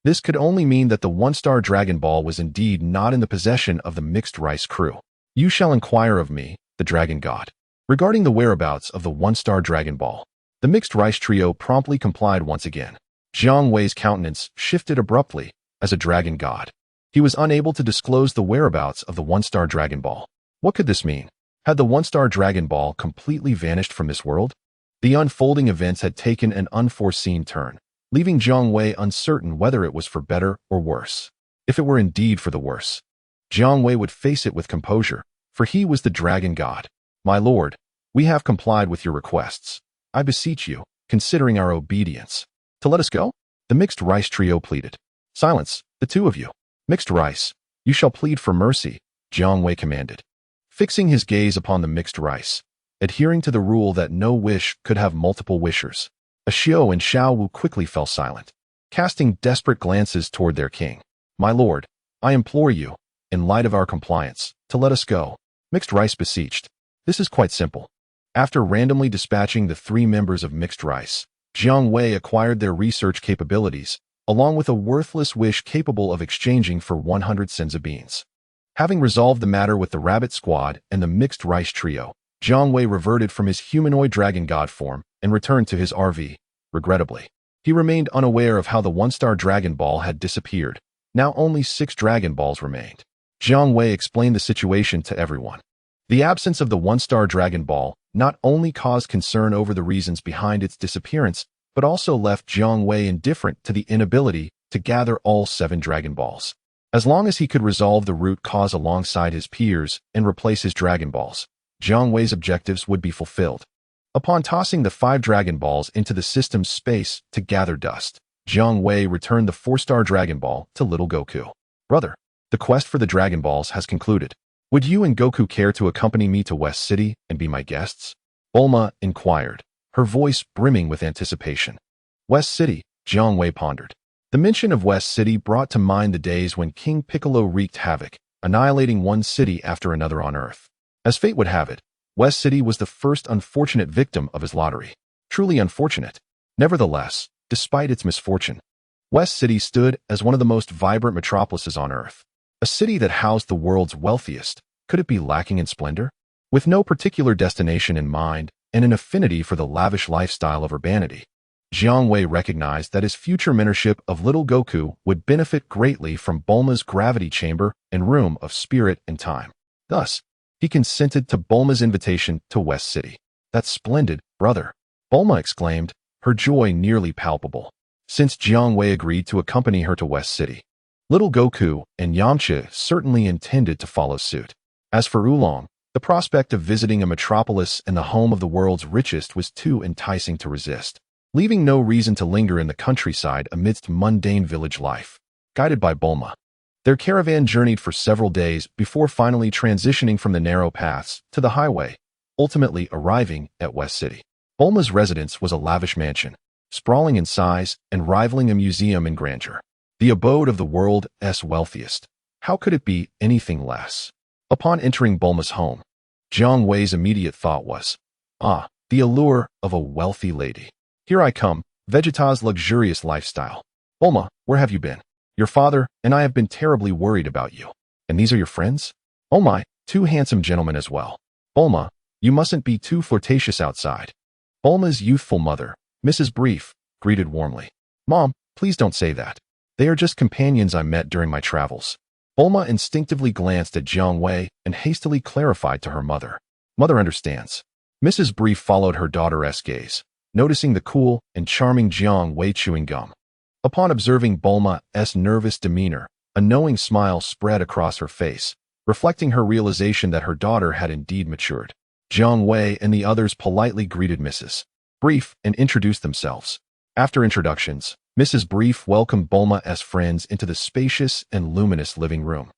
This could only mean that the 1-star Dragon Ball was indeed not in the possession of the Mixed Rice crew. You shall inquire of me, the Dragon God, regarding the whereabouts of the 1-star Dragon Ball. The Mixed Rice trio promptly complied once again. Jiang Wei's countenance shifted abruptly as a Dragon God. He was unable to disclose the whereabouts of the 1-star Dragon Ball. What could this mean? Had the 1-star Dragon Ball completely vanished from this world? The unfolding events had taken an unforeseen turn, leaving Jiang Wei uncertain whether it was for better or worse. If it were indeed for the worse, Jiang Wei would face it with composure, for he was the dragon god. My lord, we have complied with your requests. I beseech you, considering our obedience, to let us go? The mixed rice trio pleaded. Silence, the two of you. Mixed rice, you shall plead for mercy, Jiang Wei commanded. Fixing his gaze upon the mixed rice, adhering to the rule that no wish could have multiple wishers, a Xiao and Xiao Wu quickly fell silent, casting desperate glances toward their king. My lord, I implore you, in light of our compliance, to let us go. Mixed rice beseeched. This is quite simple. After randomly dispatching the 3 members of mixed rice, Jiang Wei acquired their research capabilities, along with a worthless wish capable of exchanging for 100 senza beans. Having resolved the matter with the rabbit squad and the mixed rice trio, Jiang Wei reverted from his humanoid dragon god form and returned to his RV, regrettably. He remained unaware of how the 1-star Dragon Ball had disappeared. Now only 6 Dragon Balls remained. Jiang Wei explained the situation to everyone. The absence of the 1-star Dragon Ball not only caused concern over the reasons behind its disappearance, but also left Jiang Wei indifferent to the inability to gather all 7 Dragon Balls. As long as he could resolve the root cause alongside his peers and replace his Dragon Balls, Jiang Wei's objectives would be fulfilled. Upon tossing the 5 Dragon Balls into the system's space to gather dust, Jiang Wei returned the 4-star Dragon Ball to little Goku. Brother, the quest for the Dragon Balls has concluded. Would you and Goku care to accompany me to West City and be my guests? Bulma inquired, her voice brimming with anticipation. West City, Jiang Wei pondered. The mention of West City brought to mind the days when King Piccolo wreaked havoc, annihilating one city after another on Earth. As fate would have it, West City was the first unfortunate victim of his lottery. Truly unfortunate. Nevertheless, despite its misfortune, West City stood as one of the most vibrant metropolises on Earth. A city that housed the world's wealthiest. Could it be lacking in splendor? With no particular destination in mind and an affinity for the lavish lifestyle of urbanity, Jiang Wei recognized that his future mentorship of little Goku would benefit greatly from Bulma's gravity chamber and room of spirit and time. Thus, he consented to Bulma's invitation to West City. That's splendid, brother, Bulma exclaimed, her joy nearly palpable. Since Jiang Wei agreed to accompany her to West City, little Goku and Yamcha certainly intended to follow suit. As for Oolong, the prospect of visiting a metropolis and the home of the world's richest was too enticing to resist, leaving no reason to linger in the countryside amidst mundane village life. Guided by Bulma, their caravan journeyed for several days before finally transitioning from the narrow paths to the highway, ultimately arriving at West City. Bulma's residence was a lavish mansion, sprawling in size and rivaling a museum in grandeur. The abode of the world's wealthiest. How could it be anything less? Upon entering Bulma's home, Jiang Wei's immediate thought was, the allure of a wealthy lady. Here I come, Vegeta's luxurious lifestyle. Bulma, where have you been? Your father and I have been terribly worried about you. And these are your friends? Oh my, 2 handsome gentlemen as well. Bulma, you mustn't be too flirtatious outside. Bulma's youthful mother, Mrs. Brief, greeted warmly. Mom, please don't say that. They are just companions I met during my travels. Bulma instinctively glanced at Jiang Wei and hastily clarified to her mother. Mother understands. Mrs. Brief followed her daughter's gaze, noticing the cool and charming Jiang Wei chewing gum. Upon observing Bulma's nervous demeanor, a knowing smile spread across her face, reflecting her realization that her daughter had indeed matured. Jiang Wei and the others politely greeted Mrs. Brief and introduced themselves. After introductions, Mrs. Brief welcomed Bulma's friends into the spacious and luminous living room,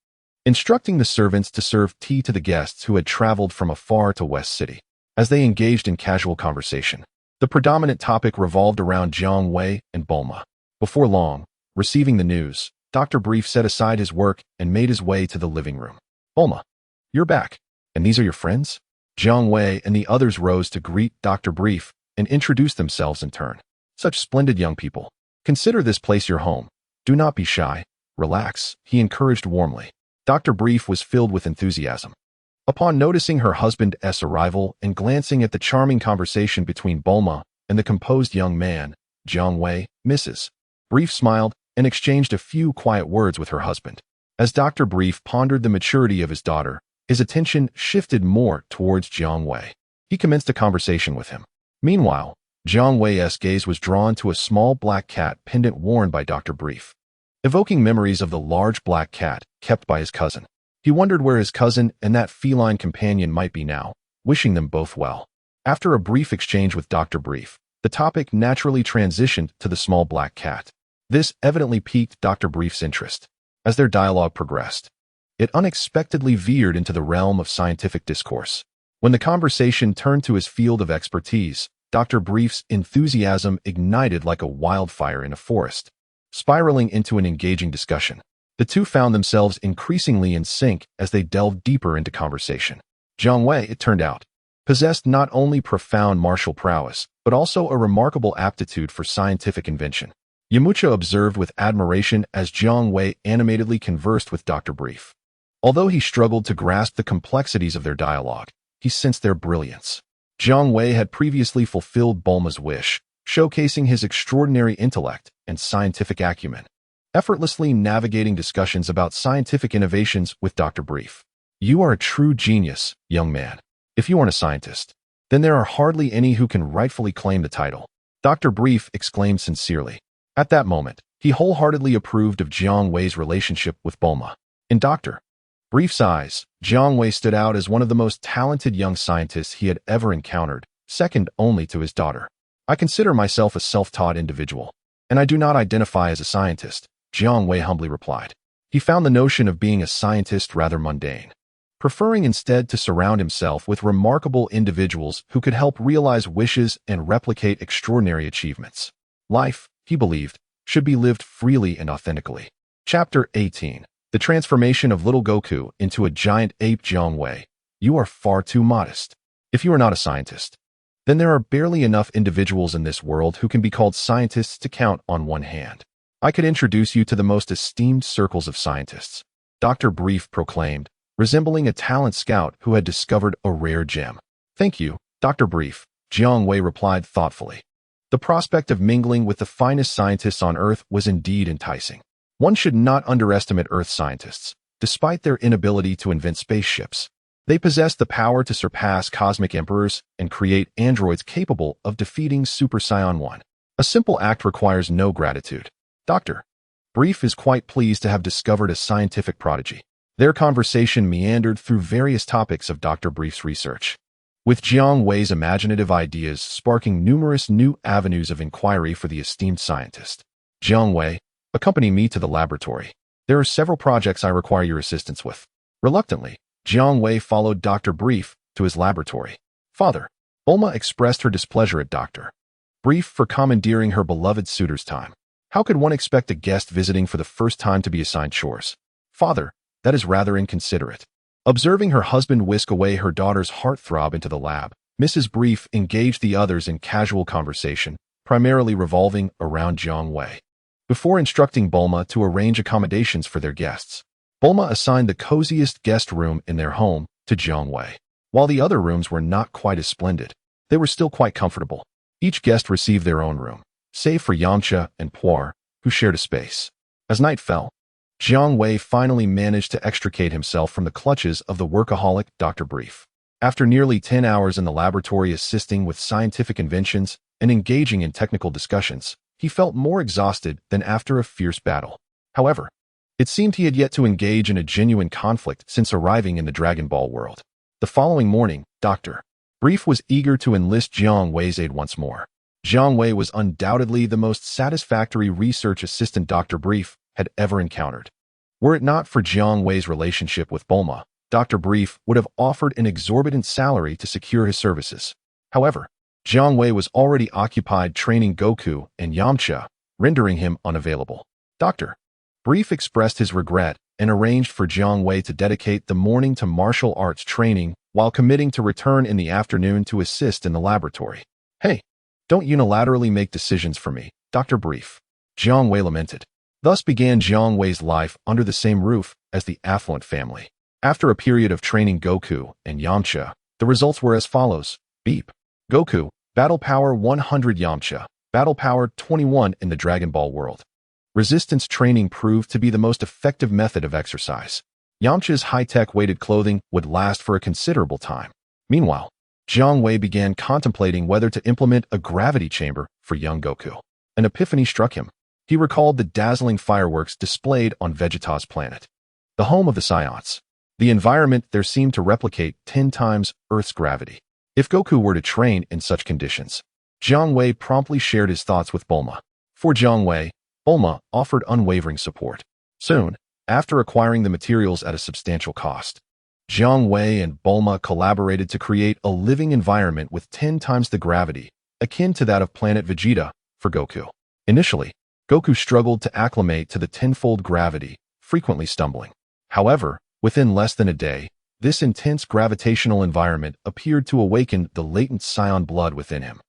instructing the servants to serve tea to the guests who had traveled from afar to West City. As they engaged in casual conversation, the predominant topic revolved around Jiang Wei and Bulma. Before long, receiving the news, Dr. Brief set aside his work and made his way to the living room. Bulma, you're back. And these are your friends? Jiang Wei and the others rose to greet Dr. Brief and introduce themselves in turn. Such splendid young people. Consider this place your home. Do not be shy. Relax, he encouraged warmly. Dr. Brief was filled with enthusiasm. Upon noticing her husband's arrival and glancing at the charming conversation between Bulma and the composed young man, Jiang Wei, Mrs. Brief smiled and exchanged a few quiet words with her husband. As Dr. Brief pondered the maturity of his daughter, his attention shifted more towards Jiang Wei. He commenced a conversation with him. Meanwhile, Jiang Wei's gaze was drawn to a small black cat pendant worn by Dr. Brief, evoking memories of the large black cat kept by his cousin. He wondered where his cousin and that feline companion might be now, wishing them both well. After a brief exchange with Dr. Brief, the topic naturally transitioned to the small black cat. This evidently piqued Dr. Brief's interest. As their dialogue progressed, it unexpectedly veered into the realm of scientific discourse. When the conversation turned to his field of expertise, Dr. Brief's enthusiasm ignited like a wildfire in a forest, spiraling into an engaging discussion. The two found themselves increasingly in sync as they delved deeper into conversation. Jiang Wei, it turned out, possessed not only profound martial prowess, but also a remarkable aptitude for scientific invention. Yamcha observed with admiration as Jiang Wei animatedly conversed with Dr. Brief. Although he struggled to grasp the complexities of their dialogue, he sensed their brilliance. Jiang Wei had previously fulfilled Bulma's wish, showcasing his extraordinary intellect and scientific acumen, effortlessly navigating discussions about scientific innovations with Dr. Brief. You are a true genius, young man. If you aren't a scientist, then there are hardly any who can rightfully claim the title. Dr. Brief exclaimed sincerely. At that moment, he wholeheartedly approved of Jiang Wei's relationship with Bulma. In Dr. Brief's eyes, Jiang Wei stood out as one of the most talented young scientists he had ever encountered, second only to his daughter. I consider myself a self-taught individual, and I do not identify as a scientist, Jiang Wei humbly replied. He found the notion of being a scientist rather mundane, preferring instead to surround himself with remarkable individuals who could help realize wishes and replicate extraordinary achievements. Life, he believed, should be lived freely and authentically. Chapter 18. The transformation of little Goku into a giant ape. Jiang Wei, you are far too modest. If you are not a scientist, then there are barely enough individuals in this world who can be called scientists to count on one hand. I could introduce you to the most esteemed circles of scientists, Dr. Brief proclaimed, resembling a talent scout who had discovered a rare gem. Thank you, Dr. Brief, Jiang Wei replied thoughtfully. The prospect of mingling with the finest scientists on Earth was indeed enticing. One should not underestimate Earth scientists, despite their inability to invent spaceships. They possess the power to surpass cosmic emperors and create androids capable of defeating Super Saiyan 1. A simple act requires no gratitude. Dr. Brief is quite pleased to have discovered a scientific prodigy. Their conversation meandered through various topics of Dr. Brief's research, with Jiang Wei's imaginative ideas sparking numerous new avenues of inquiry for the esteemed scientist. Jiang Wei, accompany me to the laboratory. There are several projects I require your assistance with. Reluctantly, Jiang Wei followed Dr. Brief to his laboratory. Father, Bulma expressed her displeasure at Dr. Brief for commandeering her beloved suitor's time. How could one expect a guest visiting for the first time to be assigned chores? Father, that is rather inconsiderate. Observing her husband whisk away her daughter's heartthrob into the lab, Mrs. Brief engaged the others in casual conversation, primarily revolving around Jiang Wei. Before instructing Bulma to arrange accommodations for their guests, Bulma assigned the coziest guest room in their home to Jiang Wei. While the other rooms were not quite as splendid, they were still quite comfortable. Each guest received their own room, save for Yamcha and Puar, who shared a space. As night fell, Jiang Wei finally managed to extricate himself from the clutches of the workaholic Dr. Brief. After nearly 10 hours in the laboratory assisting with scientific inventions and engaging in technical discussions, he felt more exhausted than after a fierce battle. However, it seemed he had yet to engage in a genuine conflict since arriving in the Dragon Ball world. The following morning, Dr. Brief was eager to enlist Jiang Wei's aid once more. Jiang Wei was undoubtedly the most satisfactory research assistant Dr. Brief had ever encountered. Were it not for Jiang Wei's relationship with Bulma, Dr. Brief would have offered an exorbitant salary to secure his services. However, Jiang Wei was already occupied training Goku and Yamcha, rendering him unavailable. Dr. Brief expressed his regret and arranged for Jiang Wei to dedicate the morning to martial arts training while committing to return in the afternoon to assist in the laboratory. Hey, don't unilaterally make decisions for me, Dr. Brief, Jiang Wei lamented. Thus began Jiang Wei's life under the same roof as the affluent family. After a period of training Goku and Yamcha, the results were as follows. Beep. Goku, Battle Power 100. Yamcha, Battle Power 21 in the Dragon Ball world. Resistance training proved to be the most effective method of exercise. Yamcha's high-tech weighted clothing would last for a considerable time. Meanwhile, Jiang Wei began contemplating whether to implement a gravity chamber for young Goku. An epiphany struck him. He recalled the dazzling fireworks displayed on Vegeta's planet, the home of the Saiyans. The environment there seemed to replicate 10 times Earth's gravity. If Goku were to train in such conditions, Jiang Wei promptly shared his thoughts with Bulma. For Jiang Wei, Bulma offered unwavering support. Soon, after acquiring the materials at a substantial cost, Jiang Wei and Bulma collaborated to create a living environment with 10 times the gravity, akin to that of planet Vegeta, for Goku. Initially, Goku struggled to acclimate to the tenfold gravity, frequently stumbling. However, within less than a day, this intense gravitational environment appeared to awaken the latent Saiyan blood within him.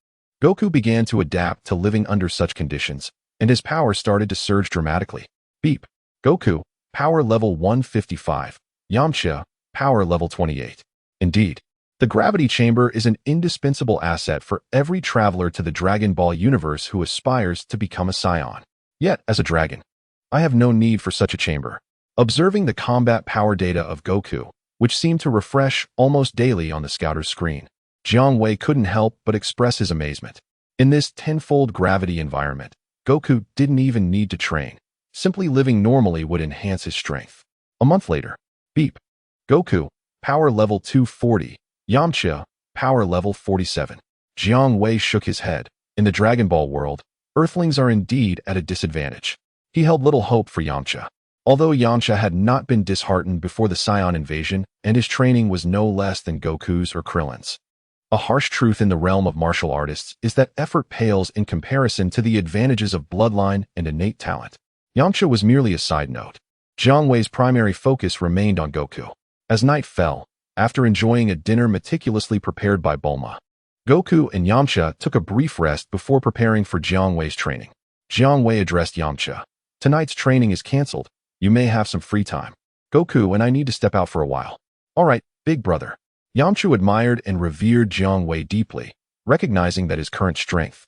Goku began to adapt to living under such conditions, and his power started to surge dramatically. Beep. Goku, power level 155. Yamcha, power level 28. Indeed, the gravity chamber is an indispensable asset for every traveler to the Dragon Ball universe who aspires to become a Saiyan. Yet, as a dragon, I have no need for such a chamber. Observing the combat power data of Goku, which seemed to refresh almost daily on the scouter's screen, Jiang Wei couldn't help but express his amazement. In this tenfold gravity environment, Goku didn't even need to train. Simply living normally would enhance his strength. A month later, beep. Goku, power level 240. Yamcha, power level 47. Jiang Wei shook his head. In the Dragon Ball world, Earthlings are indeed at a disadvantage. He held little hope for Yamcha. Although Yamcha had not been disheartened before the Saiyan invasion, and his training was no less than Goku's or Krillin's. A harsh truth in the realm of martial artists is that effort pales in comparison to the advantages of bloodline and innate talent. Yamcha was merely a side note. Jiang Wei's primary focus remained on Goku. As night fell, after enjoying a dinner meticulously prepared by Bulma, Goku and Yamcha took a brief rest before preparing for Jiang Wei's training. Jiang Wei addressed Yamcha. Tonight's training is cancelled. You may have some free time. Goku and I need to step out for a while. All right, big brother. Yamcha admired and revered Jiang Wei deeply, recognizing that his current strength,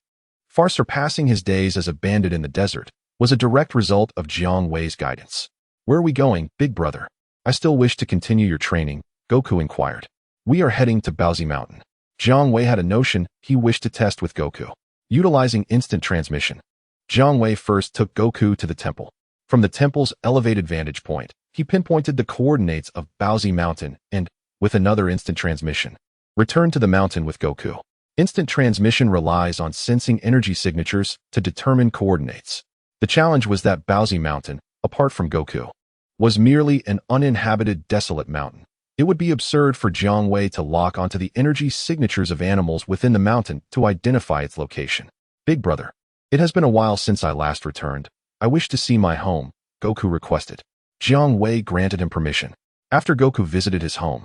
far surpassing his days as a bandit in the desert, was a direct result of Jiang Wei's guidance. Where are we going, big brother? I still wish to continue your training, Goku inquired. We are heading to Baozi Mountain. Jiang Wei had a notion he wished to test with Goku. Utilizing instant transmission, Jiang Wei first took Goku to the temple. From the temple's elevated vantage point, he pinpointed the coordinates of Baozi Mountain and, with another instant transmission, returned to the mountain with Goku. Instant transmission relies on sensing energy signatures to determine coordinates. The challenge was that Baozi Mountain, apart from Goku, was merely an uninhabited, desolate mountain. It would be absurd for Jiang Wei to lock onto the energy signatures of animals within the mountain to identify its location. Big brother, it has been a while since I last returned. I wish to see my home, Goku requested. Jiang Wei granted him permission. After Goku visited his home,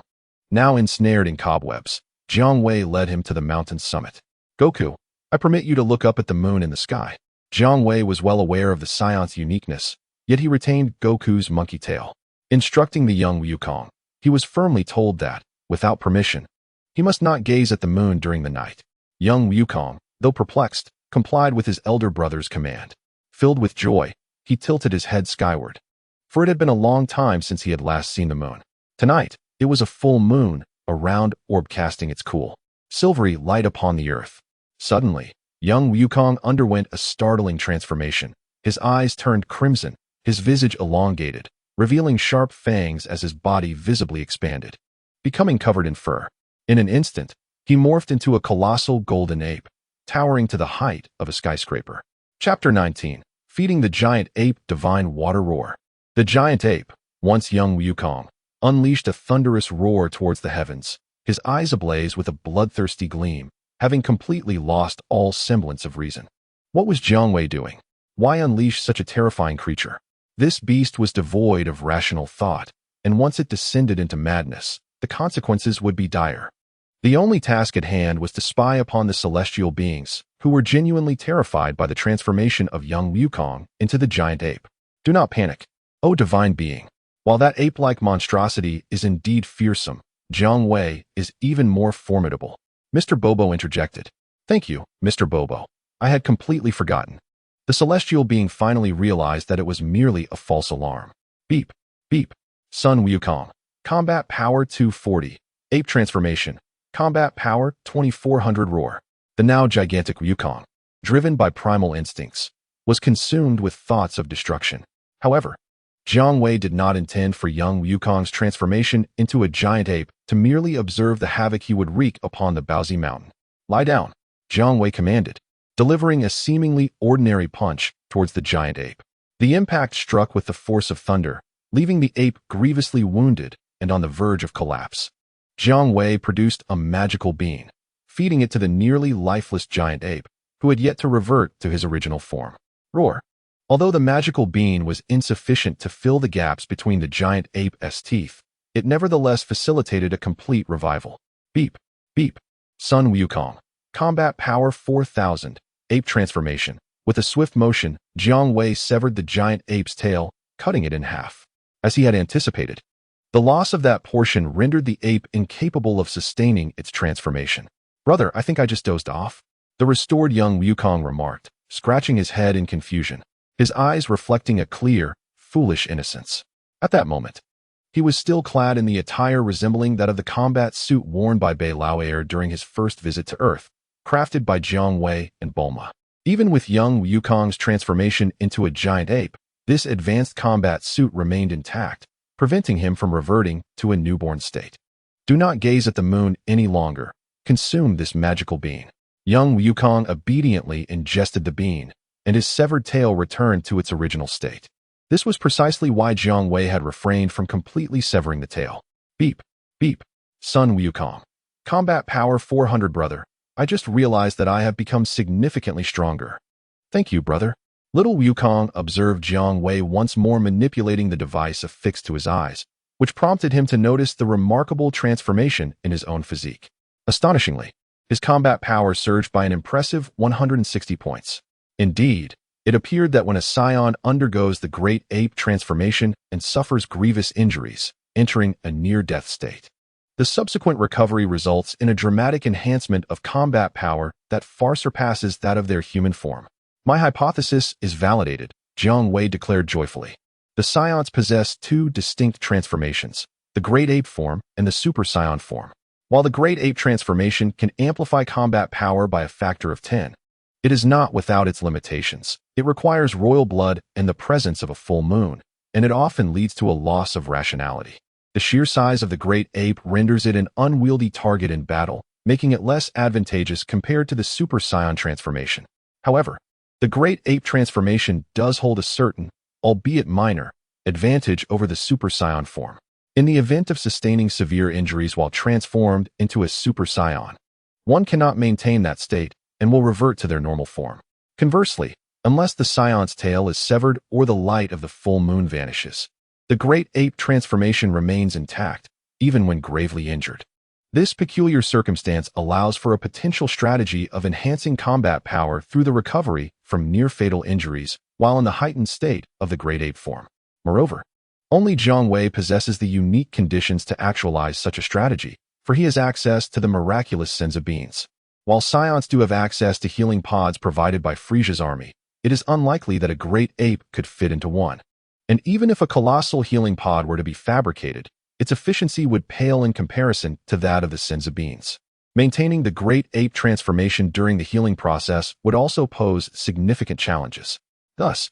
now ensnared in cobwebs, Jiang Wei led him to the mountain's summit. Goku, I permit you to look up at the moon in the sky. Jiang Wei was well aware of the Saiyan's uniqueness, yet he retained Goku's monkey tail. Instructing the young Wukong, he was firmly told that, without permission, he must not gaze at the moon during the night. Young Wukong, though perplexed, complied with his elder brother's command. Filled with joy, he tilted his head skyward, for it had been a long time since he had last seen the moon. Tonight, it was a full moon, a round orb casting its cool, silvery light upon the earth. Suddenly, young Wukong underwent a startling transformation. His eyes turned crimson, his visage elongated, revealing sharp fangs as his body visibly expanded, becoming covered in fur. In an instant, he morphed into a colossal golden ape, towering to the height of a skyscraper. Chapter 19. Feeding the Giant Ape Divine Water Roar. The giant ape, once young Wukong, unleashed a thunderous roar towards the heavens, his eyes ablaze with a bloodthirsty gleam, having completely lost all semblance of reason. What was Jiang Wei doing? Why unleash such a terrifying creature? This beast was devoid of rational thought, and once it descended into madness, the consequences would be dire. The only task at hand was to spy upon the celestial beings, who were genuinely terrified by the transformation of young Wukong into the giant ape. Do not panic, O divine being. While that ape-like monstrosity is indeed fearsome, Jiang Wei is even more formidable. Mr. Bobo interjected. Thank you, Mr. Bobo. I had completely forgotten. The celestial being finally realized that it was merely a false alarm. Beep, beep. Sun Wukong. Combat power 240. Ape transformation. Combat power 2400 roar. The now gigantic Wukong, driven by primal instincts, was consumed with thoughts of destruction. However, Jiang Wei did not intend for young Wukong's transformation into a giant ape to merely observe the havoc he would wreak upon the Baozi Mountain. Lie down, Jiang Wei commanded, delivering a seemingly ordinary punch towards the giant ape. The impact struck with the force of thunder, leaving the ape grievously wounded and on the verge of collapse. Jiang Wei produced a magical bean, feeding it to the nearly lifeless giant ape, who had yet to revert to his original form. Roar! Although the magical bean was insufficient to fill the gaps between the giant ape's teeth, it nevertheless facilitated a complete revival. Beep! Beep! Sun Wukong. Combat Power 4000. Ape Transformation. With a swift motion, Jiang Wei severed the giant ape's tail, cutting it in half. As he had anticipated, the loss of that portion rendered the ape incapable of sustaining its transformation. Brother, I think I just dozed off, the restored young Wukong remarked, scratching his head in confusion, his eyes reflecting a clear, foolish innocence. At that moment, he was still clad in the attire resembling that of the combat suit worn by Bei Lauer during his first visit to Earth, crafted by Jiang Wei and Bulma. Even with young Wukong's transformation into a giant ape, this advanced combat suit remained intact, preventing him from reverting to a newborn state. Do not gaze at the moon any longer. Consume this magical bean. Young Wukong obediently ingested the bean, and his severed tail returned to its original state. This was precisely why Jiang Wei had refrained from completely severing the tail. Beep! Beep! Sun Wukong. Combat Power 400 Brother, I just realized that I have become significantly stronger. Thank you, brother. Little Wukong observed Jiang Wei once more manipulating the device affixed to his eyes, which prompted him to notice the remarkable transformation in his own physique. Astonishingly, his combat power surged by an impressive 160 points. Indeed, it appeared that when a scion undergoes the great ape transformation and suffers grievous injuries, entering a near-death state, the subsequent recovery results in a dramatic enhancement of combat power that far surpasses that of their human form. My hypothesis is validated, Jiang Wei declared joyfully. The scions possess two distinct transformations, the great ape form and the super scion form. While the great ape transformation can amplify combat power by a factor of 10, it is not without its limitations. It requires royal blood and the presence of a full moon, and it often leads to a loss of rationality. The sheer size of the great ape renders it an unwieldy target in battle, making it less advantageous compared to the super scion transformation. However, the great ape transformation does hold a certain, albeit minor, advantage over the super scion form. In the event of sustaining severe injuries while transformed into a super scion, one cannot maintain that state and will revert to their normal form. Conversely, unless the scion's tail is severed or the light of the full moon vanishes, the great ape transformation remains intact, even when gravely injured. This peculiar circumstance allows for a potential strategy of enhancing combat power through the recovery from near-fatal injuries while in the heightened state of the great ape form. Moreover, only Jiang Wei possesses the unique conditions to actualize such a strategy, for he has access to the miraculous Senza beans. While scions do have access to healing pods provided by Frieza's army, it is unlikely that a great ape could fit into one. And even if a colossal healing pod were to be fabricated, its efficiency would pale in comparison to that of the Senza beans. Maintaining the great ape transformation during the healing process would also pose significant challenges. Thus,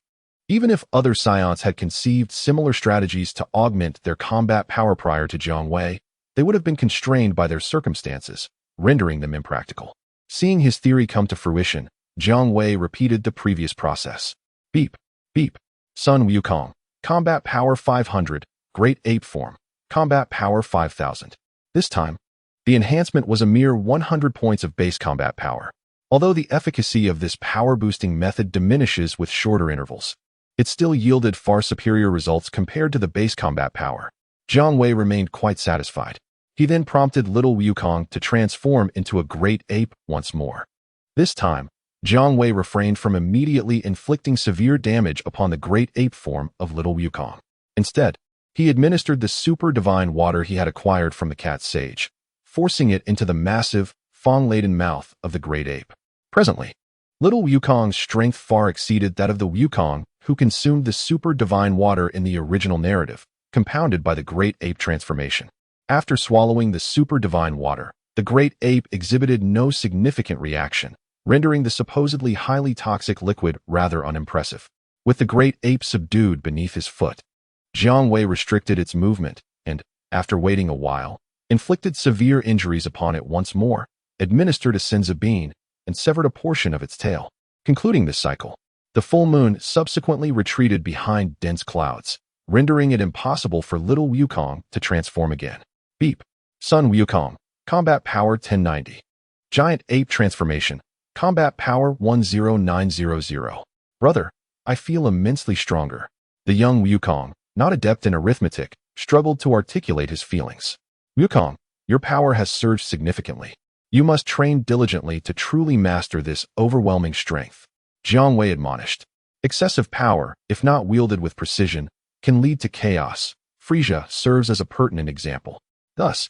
even if other scions had conceived similar strategies to augment their combat power prior to Jiang Wei, they would have been constrained by their circumstances, rendering them impractical. Seeing his theory come to fruition, Jiang Wei repeated the previous process. Beep, beep, Sun Wukong, Combat Power 500, Great Ape Form, Combat Power 5000. This time, the enhancement was a mere 100 points of base combat power. Although the efficacy of this power-boosting method diminishes with shorter intervals, it still yielded far superior results compared to the base combat power. Jiang Wei remained quite satisfied. He then prompted little Wukong to transform into a great ape once more. This time, Jiang Wei refrained from immediately inflicting severe damage upon the great ape form of little Wukong. Instead, he administered the super divine water he had acquired from the cat sage, forcing it into the massive, fang-laden mouth of the great ape. Presently, little Wukong's strength far exceeded that of the Wukong who consumed the super divine water in the original narrative, compounded by the great ape transformation. After swallowing the super divine water, the great ape exhibited no significant reaction, rendering the supposedly highly toxic liquid rather unimpressive. With the great ape subdued beneath his foot, Jiang Wei restricted its movement and, after waiting a while, inflicted severe injuries upon it once more, administered a senzu bean, and severed a portion of its tail. Concluding this cycle, the full moon subsequently retreated behind dense clouds, rendering it impossible for little Wukong to transform again. Beep. Sun Wukong. Combat Power 1090. Giant Ape Transformation. Combat Power 10900. Brother, I feel immensely stronger. The young Wukong, not adept in arithmetic, struggled to articulate his feelings. Wukong, your power has surged significantly. You must train diligently to truly master this overwhelming strength. Jiang Wei admonished. Excessive power, if not wielded with precision, can lead to chaos. Frieza serves as a pertinent example. Thus,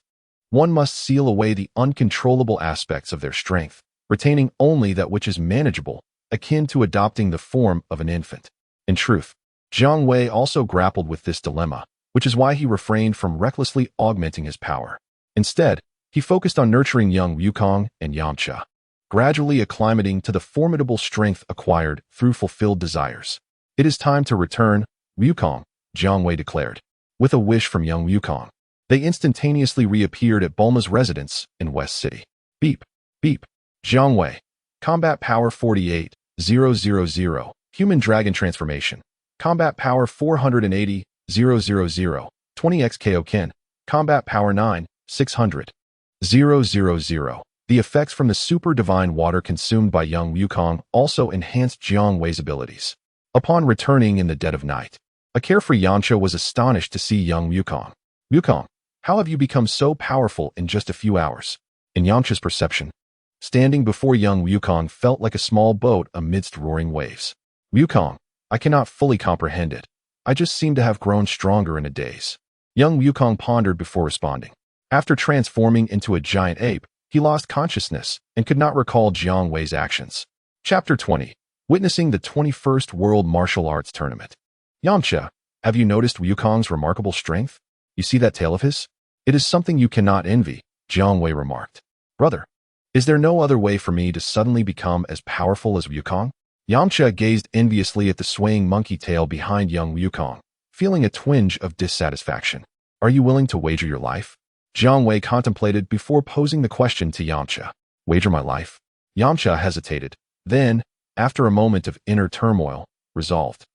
one must seal away the uncontrollable aspects of their strength, retaining only that which is manageable, akin to adopting the form of an infant. In truth, Jiang Wei also grappled with this dilemma, which is why he refrained from recklessly augmenting his power. Instead, he focused on nurturing young Wukong and Yamcha, gradually acclimating to the formidable strength acquired through fulfilled desires. It is time to return, Wukong, Jiang Wei declared. With a wish from young Wukong, they instantaneously reappeared at Bulma's residence in West City. Beep. Beep. Jiang Wei. Combat Power 48,000. Human Dragon Transformation. Combat Power 480,000. 20x Kaio-ken. Combat Power 9,600. 000. The effects from the super divine water consumed by young Wukong also enhanced Jiang Wei's abilities. Upon returning in the dead of night, a carefree Yamcha was astonished to see young Wukong. Wukong, how have you become so powerful in just a few hours? In Yamcha's perception, standing before young Wukong felt like a small boat amidst roaring waves. Wukong, I cannot fully comprehend it. I just seem to have grown stronger in a daze. Young Wukong pondered before responding. After transforming into a giant ape, he lost consciousness and could not recall Jiang Wei's actions. Chapter 20. Witnessing the 21st World Martial Arts Tournament. Yamcha, have you noticed Wukong's remarkable strength? You see that tail of his? It is something you cannot envy, Jiang Wei remarked. Brother, is there no other way for me to suddenly become as powerful as Wukong? Yamcha gazed enviously at the swaying monkey tail behind young Wukong, feeling a twinge of dissatisfaction. Are you willing to wager your life? Jiang Wei contemplated before posing the question to Yamcha. Wager my life? Yamcha hesitated, then, after a moment of inner turmoil, resolved.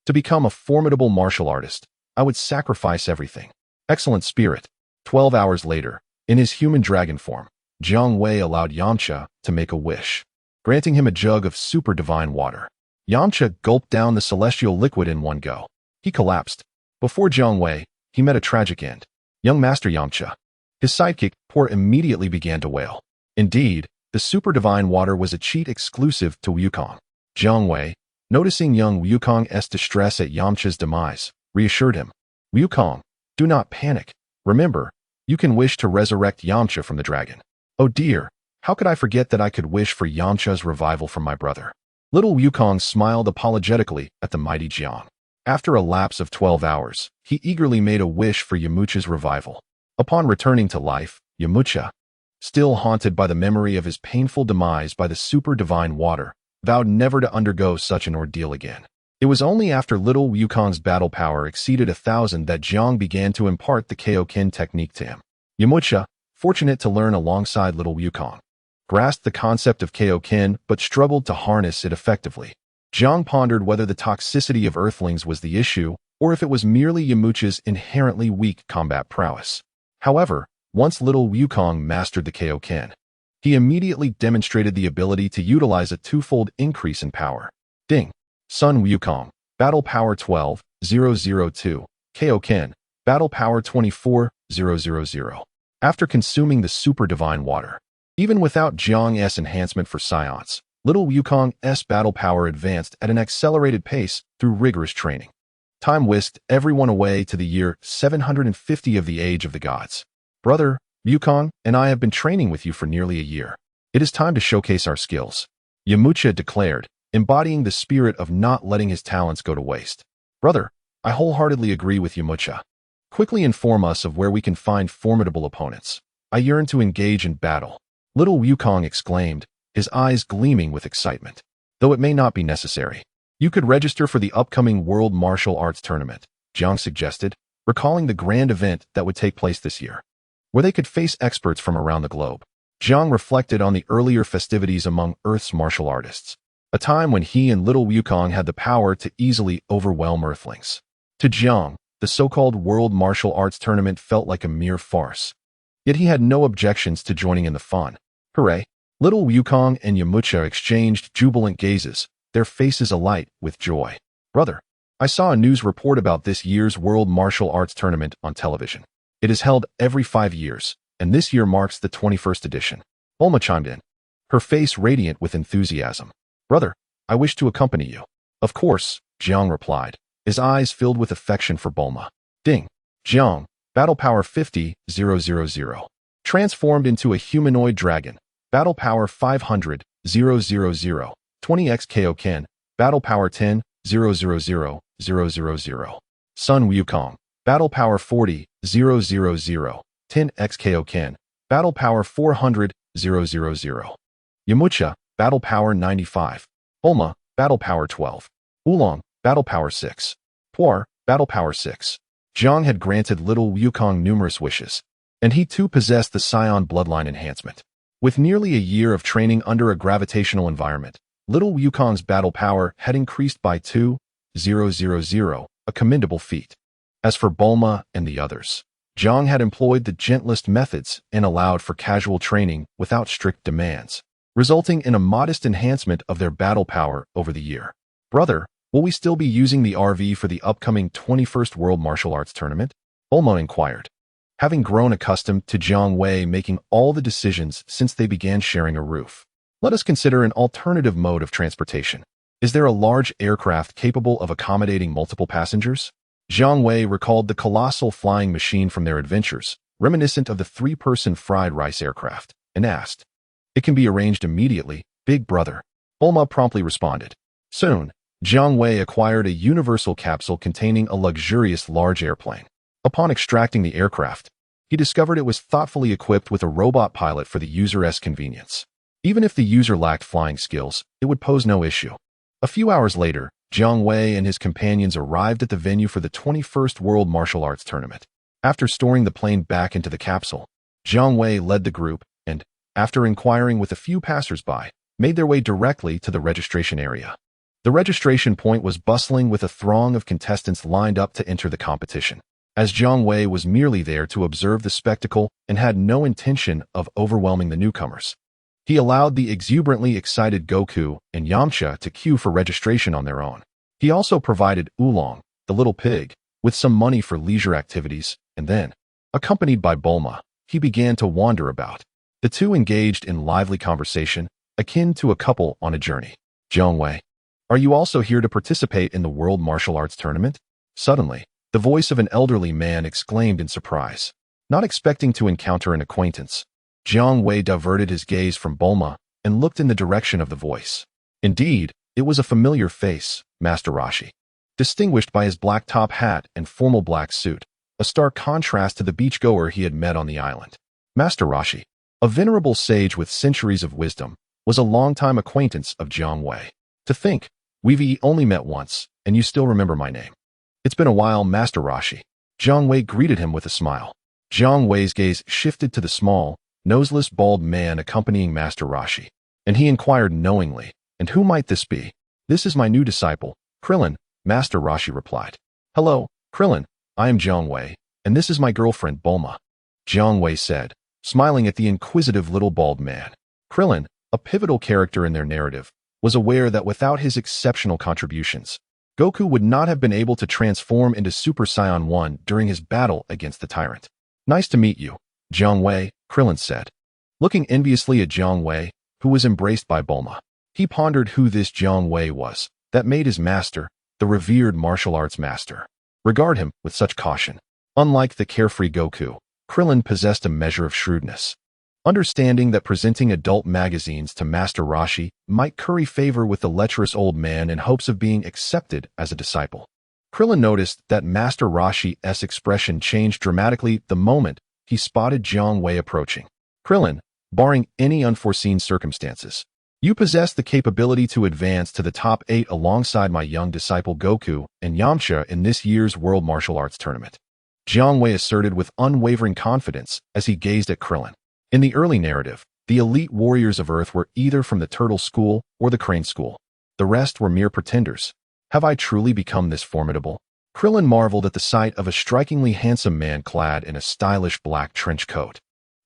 To become a formidable martial artist, I would sacrifice everything. Excellent spirit. 12 hours later, in his human dragon form, Jiang Wei allowed Yamcha to make a wish, granting him a jug of super divine water. Yamcha gulped down the celestial liquid in one go. He collapsed. Before Jiang Wei, he met a tragic end. Young Master Yamcha. His sidekick, Por, immediately began to wail. Indeed, the super divine water was a cheat exclusive to Wukong. Jiang Wei, noticing young Wukong's distress at Yamcha's demise, reassured him. Wukong, do not panic. Remember, you can wish to resurrect Yamcha from the dragon. Oh dear, how could I forget that I could wish for Yamcha's revival from my brother? Little Wukong smiled apologetically at the mighty Jiang. After a lapse of 12 hours, he eagerly made a wish for Yamcha's revival. Upon returning to life, Yamcha, still haunted by the memory of his painful demise by the super divine water, vowed never to undergo such an ordeal again. It was only after little Wukong's battle power exceeded 1,000 that Jiang began to impart the Kaio-ken technique to him. Yamcha, fortunate to learn alongside little Wukong, grasped the concept of Kaio-ken but struggled to harness it effectively. Jiang pondered whether the toxicity of Earthlings was the issue or if it was merely Yamcha's inherently weak combat prowess. However, once little Wukong mastered the Kaio-ken, he immediately demonstrated the ability to utilize a twofold increase in power. Ding. Sun Wukong, Battle Power 12,002, Kaio-ken, Battle Power 24,000. After consuming the super divine water, even without Jiang's enhancement for science, little Wukong's battle power advanced at an accelerated pace through rigorous training. Time whisked everyone away to the year 750 of the Age of the Gods. Brother, Wukong and I have been training with you for nearly a year. It is time to showcase our skills, Yamcha declared, embodying the spirit of not letting his talents go to waste. Brother, I wholeheartedly agree with Yamcha. Quickly inform us of where we can find formidable opponents. I yearn to engage in battle. Little Wukong exclaimed, his eyes gleaming with excitement. Though it may not be necessary, you could register for the upcoming World Martial Arts Tournament. Jiang suggested, recalling the grand event that would take place this year, where they could face experts from around the globe. Jiang reflected on the earlier festivities among Earth's martial artists, a time when he and little Wukong had the power to easily overwhelm Earthlings. To Jiang, the so-called World Martial Arts Tournament felt like a mere farce. Yet he had no objections to joining in the fun. Hooray! Little Wukong and Yamcha exchanged jubilant gazes, their faces alight with joy. Brother, I saw a news report about this year's World Martial Arts Tournament on television. It is held every 5 years, and this year marks the 21st edition. Bulma chimed in, her face radiant with enthusiasm. Brother, I wish to accompany you. Of course, Jiang replied, his eyes filled with affection for Bulma. Ding! Jiang, Battle Power 50,000. Transformed into a humanoid dragon. Battle Power 500,000. 20x Kaio-ken. Battle Power 10,000,000. Sun Wukong. Battle Power 40,000. 10x Kaio-ken. Battle Power 400,000. Yamcha. Battle Power 95. Bulma. Battle Power 12. Oolong. Battle Power 6. Puar. Battle Power 6. Jiang had granted little Wukong numerous wishes, and he too possessed the Scion bloodline enhancement. With nearly a year of training under a gravitational environment, little Wukong's battle power had increased by 2,000, a commendable feat. As for Bulma and the others, Jiang had employed the gentlest methods and allowed for casual training without strict demands, resulting in a modest enhancement of their battle power over the year. Brother, will we still be using the RV for the upcoming 21st World Martial Arts Tournament? Bulma inquired, having grown accustomed to Jiang Wei making all the decisions since they began sharing a roof. Let us consider an alternative mode of transportation. Is there a large aircraft capable of accommodating multiple passengers? Jiang Wei recalled the colossal flying machine from their adventures, reminiscent of the 3-person fried rice aircraft, and asked, It can be arranged immediately, big brother. Bulma promptly responded. Soon, Jiang Wei acquired a universal capsule containing a luxurious large airplane. Upon extracting the aircraft, he discovered it was thoughtfully equipped with a robot pilot for the user's convenience. Even if the user lacked flying skills, it would pose no issue. A few hours later, Jiang Wei and his companions arrived at the venue for the 21st World Martial Arts Tournament. After storing the plane back into the capsule, Jiang Wei led the group and, after inquiring with a few passers-by, made their way directly to the registration area. The registration point was bustling with a throng of contestants lined up to enter the competition. As Jiang Wei was merely there to observe the spectacle and had no intention of overwhelming the newcomers, he allowed the exuberantly excited Goku and Yamcha to queue for registration on their own. He also provided Oolong, the little pig, with some money for leisure activities, and then, accompanied by Bulma, he began to wander about. The two engaged in lively conversation, akin to a couple on a journey. Jiang Wei, are you also here to participate in the World Martial Arts Tournament? Suddenly, the voice of an elderly man exclaimed in surprise. Not expecting to encounter an acquaintance, Jiang Wei diverted his gaze from Bulma and looked in the direction of the voice. Indeed, it was a familiar face, Master Roshi. Distinguished by his black top hat and formal black suit, a stark contrast to the beachgoer he had met on the island. Master Roshi, a venerable sage with centuries of wisdom, was a longtime acquaintance of Jiang Wei. To think, we've only met once, and you still remember my name. It's been a while, Master Roshi. Jiang Wei greeted him with a smile. Jiang Wei's gaze shifted to the small, noseless bald man accompanying Master Roshi, and he inquired knowingly, and who might this be? This is my new disciple, Krillin, Master Roshi replied. Hello, Krillin, I am Jiang Wei, and this is my girlfriend Bulma, Jiang Wei said, smiling at the inquisitive little bald man. Krillin, a pivotal character in their narrative, was aware that without his exceptional contributions, Goku would not have been able to transform into Super Saiyan 1 during his battle against the tyrant. Nice to meet you, Jiang Wei, Krillin said. Looking enviously at Jiang Wei, who was embraced by Bulma, he pondered who this Jiang Wei was that made his master, the revered martial arts master, regard him with such caution. Unlike the carefree Goku, Krillin possessed a measure of shrewdness. Understanding that presenting adult magazines to Master Roshi might curry favor with the lecherous old man in hopes of being accepted as a disciple, Krillin noticed that Master Roshi's expression changed dramatically the moment he spotted Jiang Wei approaching. Krillin, barring any unforeseen circumstances, You possess the capability to advance to the top 8 alongside my young disciple Goku and Yamcha in this year's World Martial Arts Tournament. Jiang Wei asserted with unwavering confidence as he gazed at Krillin. In the early narrative, the elite warriors of Earth were either from the Turtle School or the Crane School. The rest were mere pretenders. Have I truly become this formidable? Krillin marveled at the sight of a strikingly handsome man clad in a stylish black trench coat,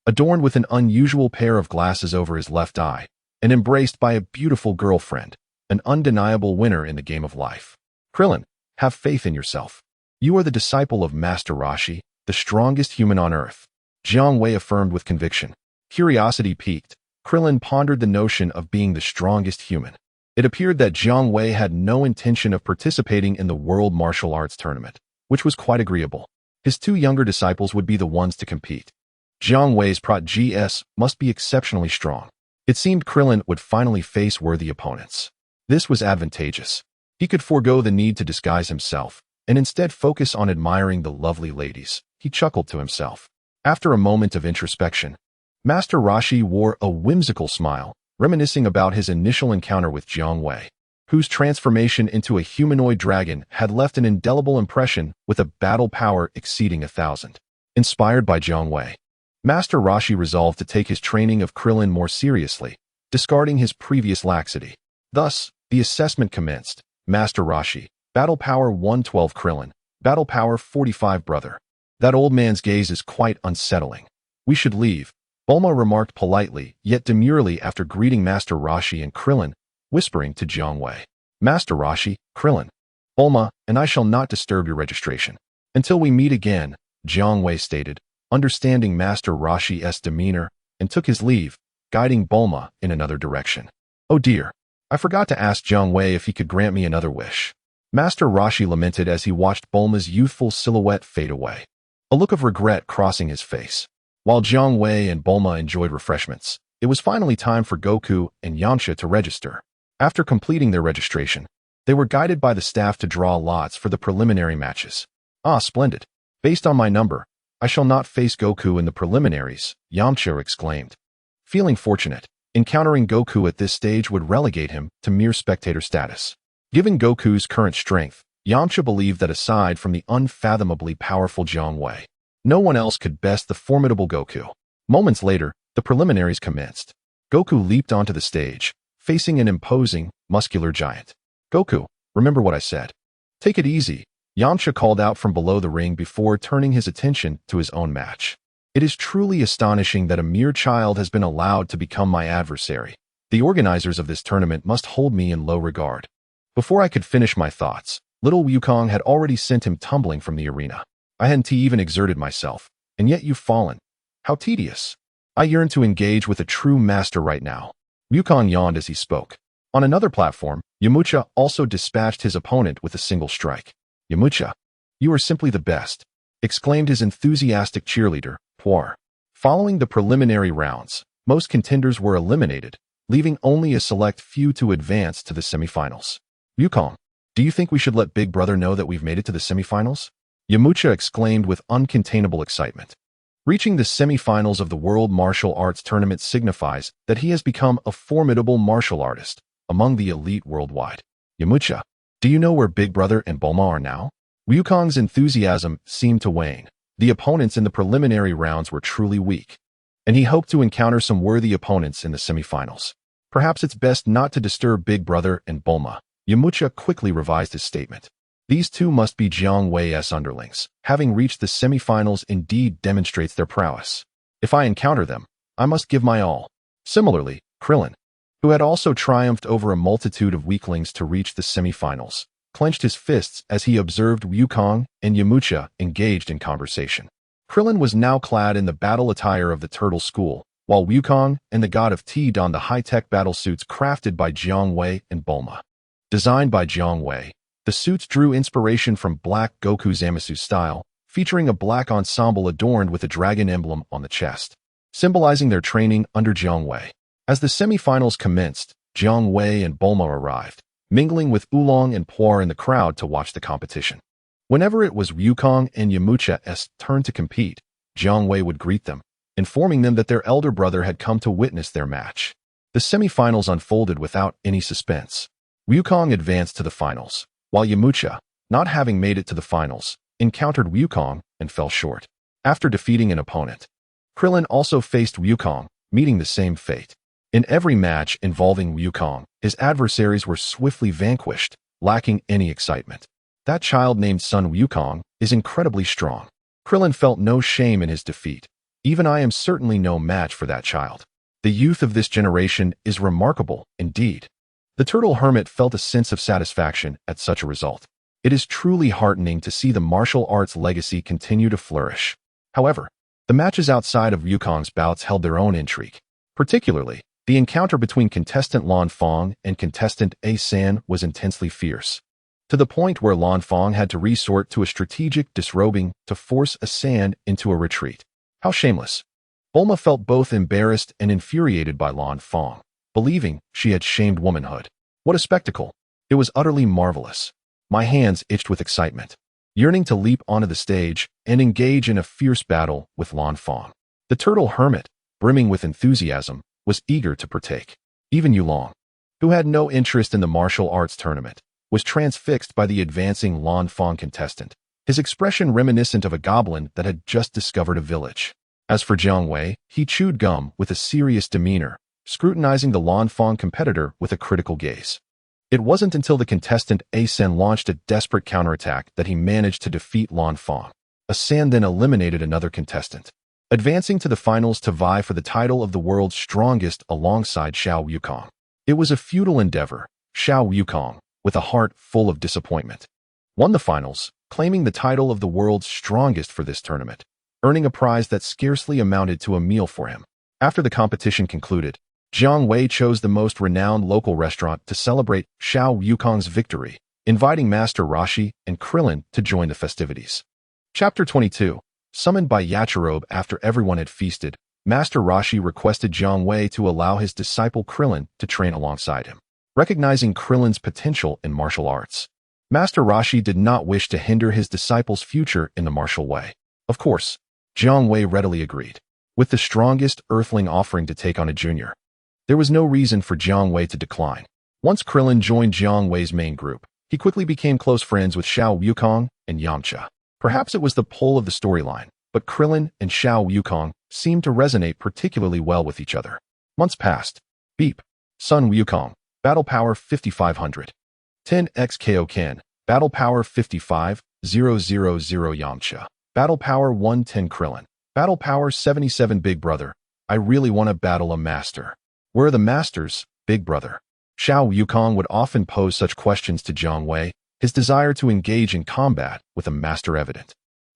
adorned with an unusual pair of glasses over his left eye, and embraced by a beautiful girlfriend, an undeniable winner in the game of life. Krillin, have faith in yourself. You are the disciple of Master Roshi, the strongest human on Earth. Jiang Wei affirmed with conviction. Curiosity piqued, Krillin pondered the notion of being the strongest human. It appeared that Jiang Wei had no intention of participating in the World Martial Arts Tournament, which was quite agreeable. His 2 younger disciples would be the ones to compete. Jiang Wei's Prot-GS must be exceptionally strong. It seemed Krillin would finally face worthy opponents. This was advantageous. He could forego the need to disguise himself, and instead focus on admiring the lovely ladies. He chuckled to himself. After a moment of introspection, Master Roshi wore a whimsical smile, reminiscing about his initial encounter with Jiang Wei, whose transformation into a humanoid dragon had left an indelible impression with a battle power exceeding 1,000. Inspired by Jiang Wei, Master Roshi resolved to take his training of Krillin more seriously, discarding his previous laxity. Thus, the assessment commenced. Master Roshi, Battle Power 112 Krillin, Battle Power 45 Brother. That old man's gaze is quite unsettling. We should leave, Bulma remarked politely, yet demurely after greeting Master Roshi and Krillin, whispering to Jiang Wei. Master Roshi, Krillin, Bulma, and I shall not disturb your registration. Until we meet again, Jiang Wei stated, understanding Master Roshi's demeanor, and took his leave, guiding Bulma in another direction. Oh dear, I forgot to ask Jiang Wei if he could grant me another wish. Master Roshi lamented as he watched Bulma's youthful silhouette fade away, a look of regret crossing his face. While Jiang Wei and Bulma enjoyed refreshments, it was finally time for Goku and Yamcha to register. After completing their registration, they were guided by the staff to draw lots for the preliminary matches. Ah, splendid. Based on my number, I shall not face Goku in the preliminaries, Yamcha exclaimed. Feeling fortunate, encountering Goku at this stage would relegate him to mere spectator status. Given Goku's current strength, Yamcha believed that aside from the unfathomably powerful Jiang Wei, no one else could best the formidable Goku. Moments later, the preliminaries commenced. Goku leaped onto the stage, facing an imposing, muscular giant. Goku, remember what I said. Take it easy, Yamcha called out from below the ring before turning his attention to his own match. It is truly astonishing that a mere child has been allowed to become my adversary. The organizers of this tournament must hold me in low regard. Before I could finish my thoughts, little Wukong had already sent him tumbling from the arena. I hadn't even exerted myself, and yet you've fallen. How tedious. I yearn to engage with a true master right now. Wukong yawned as he spoke. On another platform, Yamcha also dispatched his opponent with a single strike. Yamcha, you are simply the best, exclaimed his enthusiastic cheerleader, Puar. Following the preliminary rounds, most contenders were eliminated, leaving only a select few to advance to the semifinals. Wukong, do you think we should let Big Brother know that we've made it to the semifinals? Yamcha exclaimed with uncontainable excitement. Reaching the semifinals of the World Martial Arts Tournament signifies that he has become a formidable martial artist among the elite worldwide. Yamcha, do you know where Big Brother and Bulma are now? Wukong's enthusiasm seemed to wane. The opponents in the preliminary rounds were truly weak, and he hoped to encounter some worthy opponents in the semifinals. Perhaps it's best not to disturb Big Brother and Bulma. Yamcha quickly revised his statement. These two must be Jiang Wei's underlings. Having reached the semifinals indeed demonstrates their prowess. If I encounter them, I must give my all. Similarly, Krillin, who had also triumphed over a multitude of weaklings to reach the semifinals, clenched his fists as he observed Wukong and Yamcha engaged in conversation. Krillin was now clad in the battle attire of the Turtle School, while Wukong and the God of Tea donned the high-tech battle suits crafted by Jiang Wei and Bulma. Designed by Jiang Wei, the suits drew inspiration from Black Goku Zamasu's style, featuring a black ensemble adorned with a dragon emblem on the chest, symbolizing their training under Jiang Wei. As the semifinals commenced, Jiang Wei and Bulma arrived, mingling with Oolong and Puar in the crowd to watch the competition. Whenever it was Wukong and Yamcha's turn to compete, Jiang Wei would greet them, informing them that their elder brother had come to witness their match. The semifinals unfolded without any suspense. Wukong advanced to the finals, while Yamcha, not having made it to the finals, encountered Wukong and fell short. After defeating an opponent, Krillin also faced Wukong, meeting the same fate. In every match involving Wukong, his adversaries were swiftly vanquished, lacking any excitement. That child named Sun Wukong is incredibly strong. Krillin felt no shame in his defeat. Even I am certainly no match for that child. The youth of this generation is remarkable, indeed. The turtle hermit felt a sense of satisfaction at such a result. It is truly heartening to see the martial arts legacy continue to flourish. However, the matches outside of Wukong's bouts held their own intrigue. Particularly, the encounter between contestant Lan Fong and contestant A San was intensely fierce, to the point where Lan Fong had to resort to a strategic disrobing to force A San into a retreat. How shameless! Bulma felt both embarrassed and infuriated by Lan Fong, believing she had shamed womanhood. What a spectacle! It was utterly marvelous. My hands itched with excitement, yearning to leap onto the stage and engage in a fierce battle with Lan Fong. The turtle hermit, brimming with enthusiasm, was eager to partake. Even Yulong, who had no interest in the martial arts tournament, was transfixed by the advancing Lan Fong contestant, his expression reminiscent of a goblin that had just discovered a village. As for Jiang Wei, he chewed gum with a serious demeanor, scrutinizing the Lan Fong competitor with a critical gaze. It wasn't until the contestant A San launched a desperate counterattack that he managed to defeat Lan Fong. A San then eliminated another contestant, advancing to the finals to vie for the title of the world's strongest alongside Xiao Wukong. It was a futile endeavor. Xiao Wukong, with a heart full of disappointment, won the finals, claiming the title of the world's strongest for this tournament, earning a prize that scarcely amounted to a meal for him. After the competition concluded, Jiang Wei chose the most renowned local restaurant to celebrate Xiao Wukong's victory, inviting Master Roshi and Krillin to join the festivities. Chapter 22. Summoned by Yachirobe after everyone had feasted, Master Roshi requested Jiang Wei to allow his disciple Krillin to train alongside him. Recognizing Krillin's potential in martial arts, Master Roshi did not wish to hinder his disciple's future in the martial way. Of course, Jiang Wei readily agreed. With the strongest earthling offering to take on a junior, there was no reason for Jiang Wei to decline. Once Krillin joined Jiang Wei's main group, he quickly became close friends with Xiao Wukong and Yamcha. Perhaps it was the pull of the storyline, but Krillin and Xiao Wukong seemed to resonate particularly well with each other. Months passed. Beep. Sun Wukong. Battle Power 5500. 10x Kaio-ken. Battle Power 55,000 Yamcha. Battle Power 110 Krillin. Battle Power 77 Big Brother. I really want to battle a master. Where are the masters, Big Brother? Xiao Wukong would often pose such questions to Jiang Wei, his desire to engage in combat with a master evident.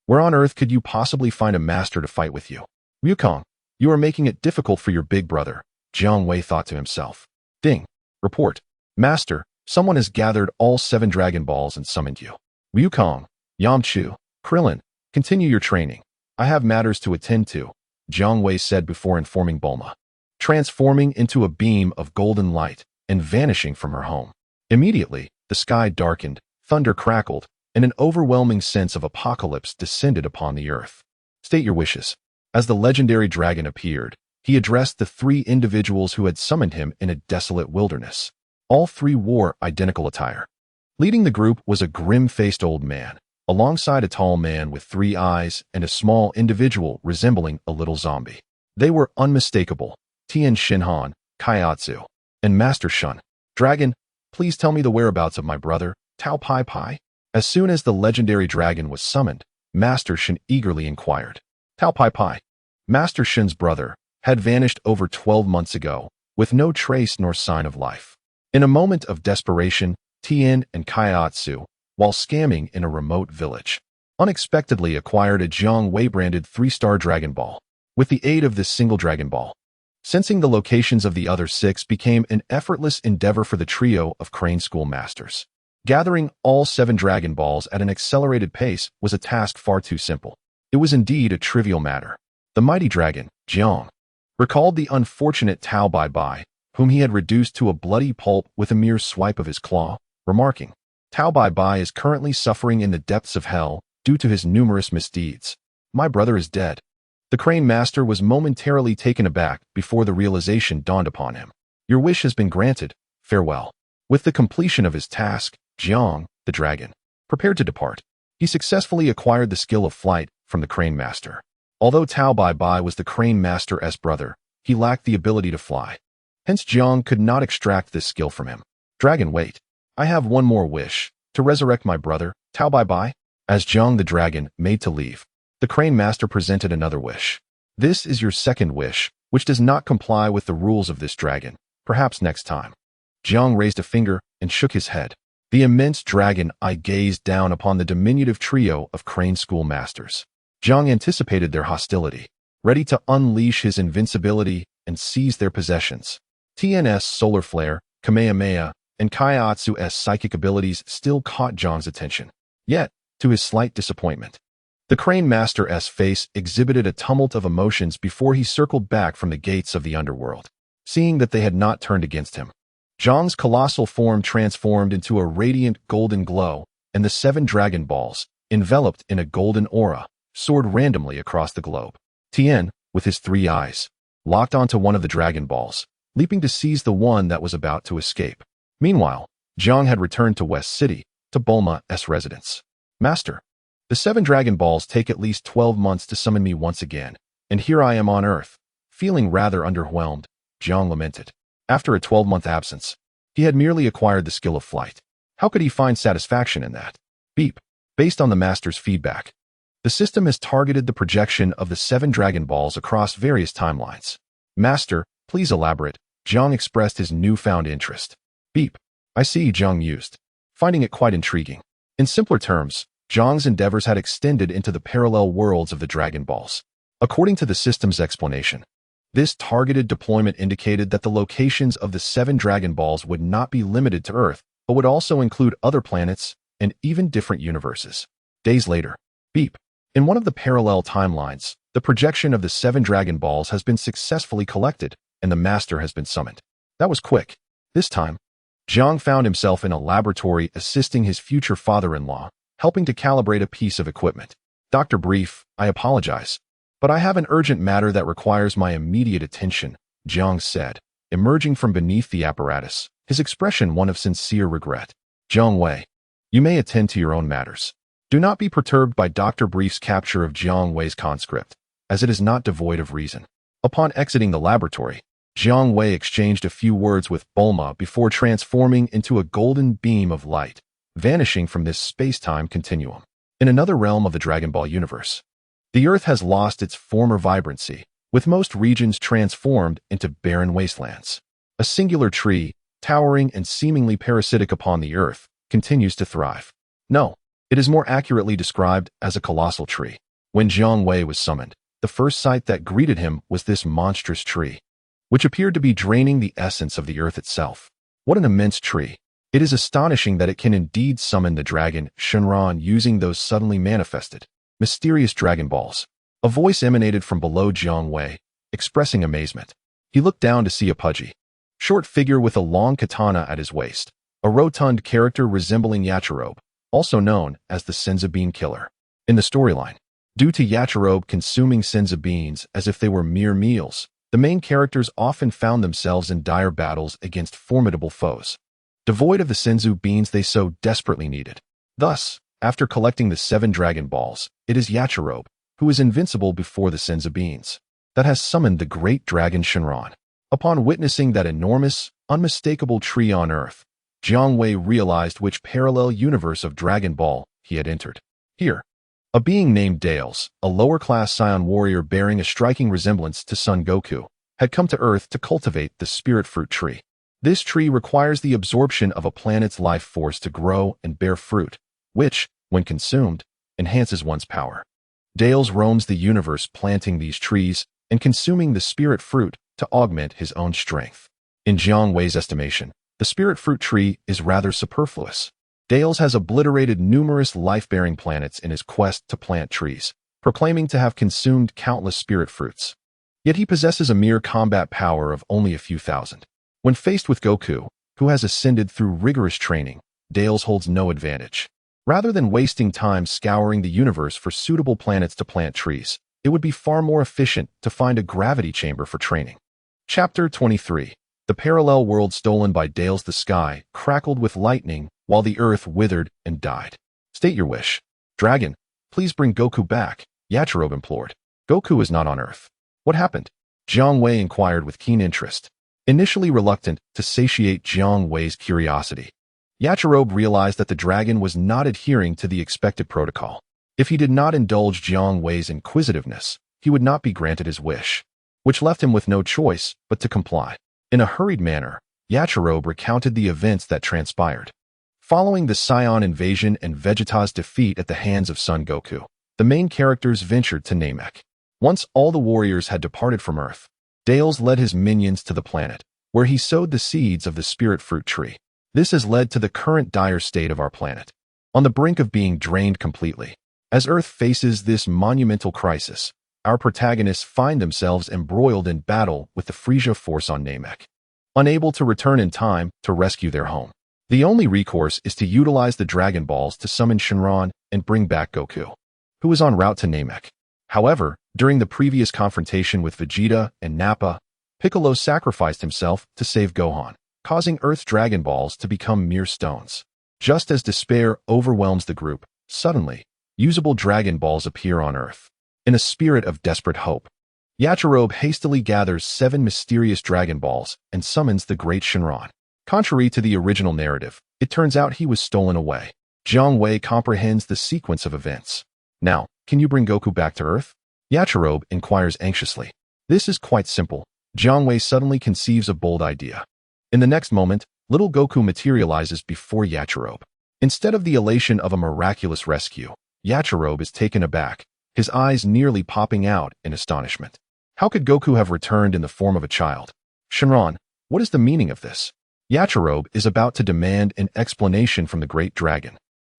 Where on earth could you possibly find a master to fight with you? Wukong, you are making it difficult for your big brother, Jiang Wei thought to himself. Ding. Report. Master, someone has gathered all 7 Dragon Balls and summoned you. Wukong, Yamcha, Krillin, continue your training. I have matters to attend to, Jiang Wei said before informing Bulma, transforming into a beam of golden light and vanishing from her home. Immediately, the sky darkened, thunder crackled, and an overwhelming sense of apocalypse descended upon the earth. State your wishes. As the legendary dragon appeared, he addressed the 3 individuals who had summoned him in a desolate wilderness. All 3 wore identical attire. Leading the group was a grim-faced old man, alongside a tall man with 3 eyes and a small individual resembling a little zombie. They were unmistakable. Tian Shinhan, Kaiatsu, and Master Shun. Dragon, please tell me the whereabouts of my brother, Tao Pai Pai. As soon as the legendary dragon was summoned, Master Shun eagerly inquired. Tao Pai Pai, Master Shun's brother, had vanished over 12 months ago, with no trace nor sign of life. In a moment of desperation, Tian and Kaiatsu, while scamming in a remote village, unexpectedly acquired a Jiang Wei-branded 3-star Dragon Ball. With the aid of this single Dragon Ball, sensing the locations of the other 6 became an effortless endeavor for the trio of Crane School masters. Gathering all 7 Dragon Balls at an accelerated pace was a task far too simple. It was indeed a trivial matter. The mighty dragon, Jiang, recalled the unfortunate Tao Bai Bai, whom he had reduced to a bloody pulp with a mere swipe of his claw, remarking, Tao Bai Bai is currently suffering in the depths of hell due to his numerous misdeeds. My brother is dead. The Crane Master was momentarily taken aback before the realization dawned upon him. Your wish has been granted. Farewell." With the completion of his task, Jiang, the dragon, prepared to depart. He successfully acquired the skill of flight from the Crane Master. Although Tao Bai Bai was the Crane Master's brother, he lacked the ability to fly. Hence Jiang could not extract this skill from him. "Dragon, wait. I have one more wish, to resurrect my brother, Tao Bai Bai." As Jiang the dragon made to leave, the Crane Master presented another wish. "This is your second wish, which does not comply with the rules of this dragon. Perhaps next time." Jiang raised a finger and shook his head. The immense dragon eye gazed down upon the diminutive trio of Crane School Masters. Jiang anticipated their hostility, ready to unleash his invincibility and seize their possessions. TN's solar flare, Kamehameha, and Kaiotsu's psychic abilities still caught Jiang's attention. Yet, to his slight disappointment, the Crane Master's face exhibited a tumult of emotions before he circled back from the gates of the underworld. Seeing that they had not turned against him, Jiang's colossal form transformed into a radiant golden glow, and the 7 Dragon Balls, enveloped in a golden aura, soared randomly across the globe. Tien, with his 3 eyes, locked onto one of the Dragon Balls, leaping to seize the one that was about to escape. Meanwhile, Jiang had returned to West City, to Bulma's residence. "Master, the 7 Dragon Balls take at least 12 months to summon me once again, and here I am on Earth." Feeling rather underwhelmed, Jiang lamented. After a 12-month absence, he had merely acquired the skill of flight. How could he find satisfaction in that? Beep. Based on the Master's feedback, the system has targeted the projection of the 7 Dragon Balls across various timelines. "Master, please elaborate." Jiang expressed his newfound interest. Beep. "I see," Jiang mused, finding it quite intriguing. In simpler terms, Jiang's endeavors had extended into the parallel worlds of the Dragon Balls. According to the system's explanation, this targeted deployment indicated that the locations of the 7 Dragon Balls would not be limited to Earth, but would also include other planets and even different universes. Days later, beep. In one of the parallel timelines, the projection of the 7 Dragon Balls has been successfully collected, and the Master has been summoned. That was quick. This time, Jiang found himself in a laboratory assisting his future father-in-law, helping to calibrate a piece of equipment. "Dr. Brief, I apologize, but I have an urgent matter that requires my immediate attention," Jiang said, emerging from beneath the apparatus, his expression one of sincere regret. "Jiang Wei, you may attend to your own matters. Do not be perturbed by Dr. Brief's capture of Jiang Wei's conscript, as it is not devoid of reason." Upon exiting the laboratory, Jiang Wei exchanged a few words with Bulma before transforming into a golden beam of light, vanishing from this space-time continuum. In another realm of the Dragon Ball universe, the Earth has lost its former vibrancy, with most regions transformed into barren wastelands. A singular tree, towering and seemingly parasitic upon the Earth, continues to thrive. No, it is more accurately described as a colossal tree. When Jiang Wei was summoned, the first sight that greeted him was this monstrous tree, which appeared to be draining the essence of the Earth itself. What an immense tree! It is astonishing that it can indeed summon the dragon Shenron using those suddenly manifested, mysterious Dragon Balls. A voice emanated from below Jiang Wei, expressing amazement. He looked down to see a pudgy, short figure with a long katana at his waist, a rotund character resembling Yachirobe, also known as the Senzu Bean Killer. In the storyline, due to Yachirobe consuming Senzu beans as if they were mere meals, the main characters often found themselves in dire battles against formidable foes, devoid of the Senzu beans they so desperately needed. Thus, after collecting the 7 Dragon Balls, it is Yachirobe, who is invincible before the Senzu beans, that has summoned the great dragon Shenron. Upon witnessing that enormous, unmistakable tree on Earth, Jiang Wei realized which parallel universe of Dragon Ball he had entered. Here, a being named Dales, a lower-class Saiyan warrior bearing a striking resemblance to Son Goku, had come to Earth to cultivate the spirit fruit tree. This tree requires the absorption of a planet's life force to grow and bear fruit, which, when consumed, enhances one's power. Dales roams the universe planting these trees and consuming the spirit fruit to augment his own strength. In Jiang Wei's estimation, the spirit fruit tree is rather superfluous. Dales has obliterated numerous life-bearing planets in his quest to plant trees, proclaiming to have consumed countless spirit fruits. Yet he possesses a mere combat power of only a few thousand. When faced with Goku, who has ascended through rigorous training, Dales holds no advantage. Rather than wasting time scouring the universe for suitable planets to plant trees, it would be far more efficient to find a gravity chamber for training. Chapter 23. The parallel world stolen by Dale's the sky crackled with lightning while the earth withered and died. State your wish. Dragon, please bring Goku back, Yachirobe implored. Goku is not on Earth. What happened? Jiang Wei inquired with keen interest, initially reluctant to satiate Jiang Wei's curiosity. Yachirobe realized that the dragon was not adhering to the expected protocol. If he did not indulge Jiang Wei's inquisitiveness, he would not be granted his wish, which left him with no choice but to comply. In a hurried manner, Yachirobe recounted the events that transpired. Following the Saiyan invasion and Vegeta's defeat at the hands of Son Goku, the main characters ventured to Namek. Once all the warriors had departed from Earth, Dales led his minions to the planet, where he sowed the seeds of the spirit fruit tree. This has led to the current dire state of our planet, on the brink of being drained completely. As Earth faces this monumental crisis, our protagonists find themselves embroiled in battle with the Frieza force on Namek, unable to return in time to rescue their home. The only recourse is to utilize the Dragon Balls to summon Shenron and bring back Goku, who is en route to Namek. However, during the previous confrontation with Vegeta and Nappa, Piccolo sacrificed himself to save Gohan, causing Earth's Dragon Balls to become mere stones. Just as despair overwhelms the group, suddenly, usable Dragon Balls appear on Earth. In a spirit of desperate hope, Yachirobe hastily gathers 7 mysterious Dragon Balls and summons the great Shenron. Contrary to the original narrative, it turns out he was stolen away. Jiang Wei comprehends the sequence of events. Now, can you bring Goku back to Earth? Yachirobe inquires anxiously. This is quite simple. Jiang Wei suddenly conceives a bold idea. In the next moment, little Goku materializes before Yachirobe. Instead of the elation of a miraculous rescue, Yachirobe is taken aback, his eyes nearly popping out in astonishment. How could Goku have returned in the form of a child? Shenron, what is the meaning of this? Yachirobe is about to demand an explanation from the great dragon.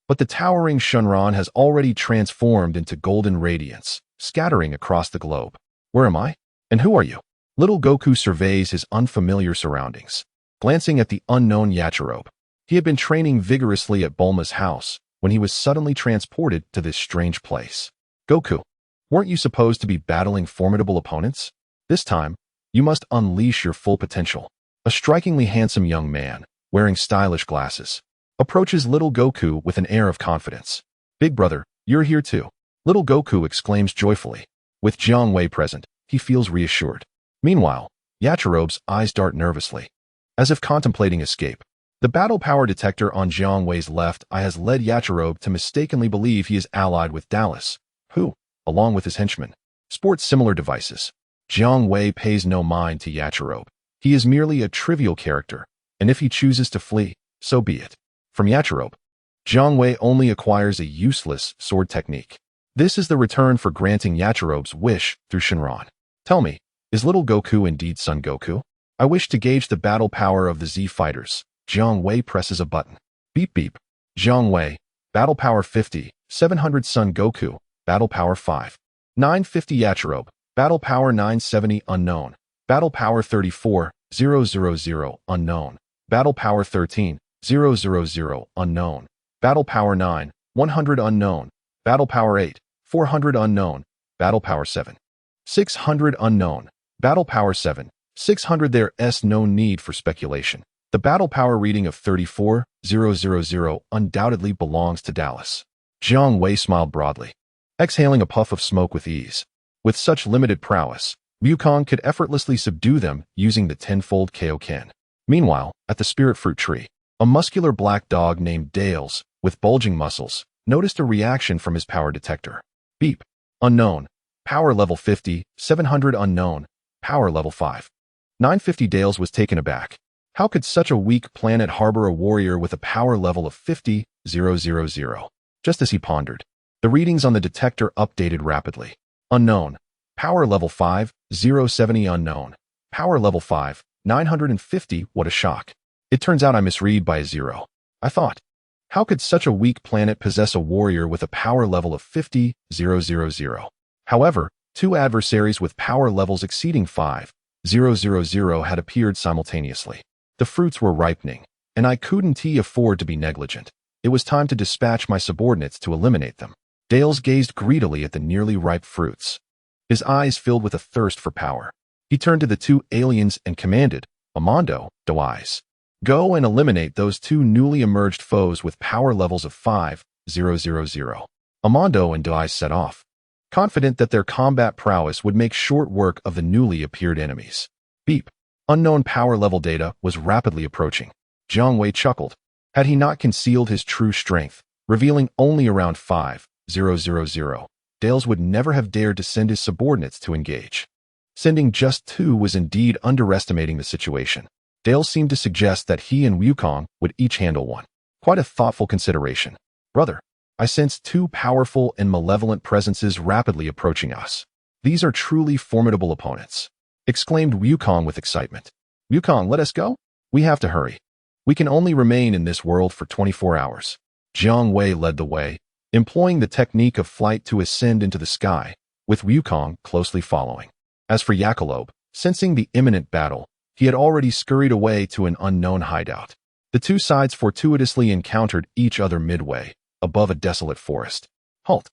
But the towering Shenron has already transformed into golden radiance, scattering across the globe. Where am I? And who are you? Little Goku surveys his unfamiliar surroundings, glancing at the unknown Yachirobe. He had been training vigorously at Bulma's house when he was suddenly transported to this strange place. Goku, weren't you supposed to be battling formidable opponents? This time, you must unleash your full potential. A strikingly handsome young man, wearing stylish glasses, approaches little Goku with an air of confidence. Big brother, you're here too. Little Goku exclaims joyfully. With Jiang Wei present, he feels reassured. Meanwhile, Yachirobe's eyes dart nervously, as if contemplating escape. The battle power detector on Jiang Wei's left eye has led Yachirobe to mistakenly believe he is allied with Dallas, who, along with his henchmen, sports similar devices. Jiang Wei pays no mind to Yachirobe. He is merely a trivial character, and if he chooses to flee, so be it. From Yachirobe, Jiang Wei only acquires a useless sword technique. This is the return for granting Yachirobe's wish through Shenron. Tell me, is little Goku indeed Son Goku? I wish to gauge the battle power of the Z fighters. Jiang Wei presses a button. Beep beep. Jiang Wei, battle power 50, 700 Son Goku, battle power 5. 950 Yachirobe, battle power 970 unknown. Battle power 34, 000 unknown. Battle power 13, 000 unknown. Battle power 9, 100 unknown. Battle power 8, 400 unknown. Battle power 7, 600 unknown. Battle power 7, 600. There's no need for speculation. The battle power reading of 34,000 undoubtedly belongs to Dallas. Jiang Wei smiled broadly, exhaling a puff of smoke with ease. With such limited prowess, Wukong could effortlessly subdue them using the tenfold Kaio-ken. Meanwhile, at the spirit fruit tree, a muscular black dog named Dales, with bulging muscles, noticed a reaction from his power detector. Beep. Unknown. Power level 50, 700 unknown. Power level 5. 950. Dales was taken aback. How could such a weak planet harbor a warrior with a power level of 50,000? Just as he pondered, the readings on the detector updated rapidly. Unknown. Power level 5, 070 unknown. Power level 5, 950. What a shock. It turns out I misread by a 0. I thought, how could such a weak planet possess a warrior with a power level of 50,000? However, 2 adversaries with power levels exceeding 5,000 had appeared simultaneously. The fruits were ripening, and I couldn't afford to be negligent. It was time to dispatch my subordinates to eliminate them. Dales gazed greedily at the nearly ripe fruits, his eyes filled with a thirst for power. He turned to the 2 aliens and commanded, Amando, Douai's. Go and eliminate those two newly emerged foes with power levels of 5,000. Amando and Douai set off, confident that their combat prowess would make short work of the newly appeared enemies. Beep. Unknown power level data was rapidly approaching. Jiang Wei chuckled. Had he not concealed his true strength, revealing only around 5,000, Dales would never have dared to send his subordinates to engage. Sending just two was indeed underestimating the situation. Dale seemed to suggest that he and Wukong would each handle one. Quite a thoughtful consideration. Brother, I sense two powerful and malevolent presences rapidly approaching us. These are truly formidable opponents, exclaimed Wukong with excitement. Wukong, let us go? We have to hurry. We can only remain in this world for 24 hours. Jiang Wei led the way, employing the technique of flight to ascend into the sky, with Wukong closely following. As for Yakalob, sensing the imminent battle, he had already scurried away to an unknown hideout. The two sides fortuitously encountered each other midway, above a desolate forest. Halt!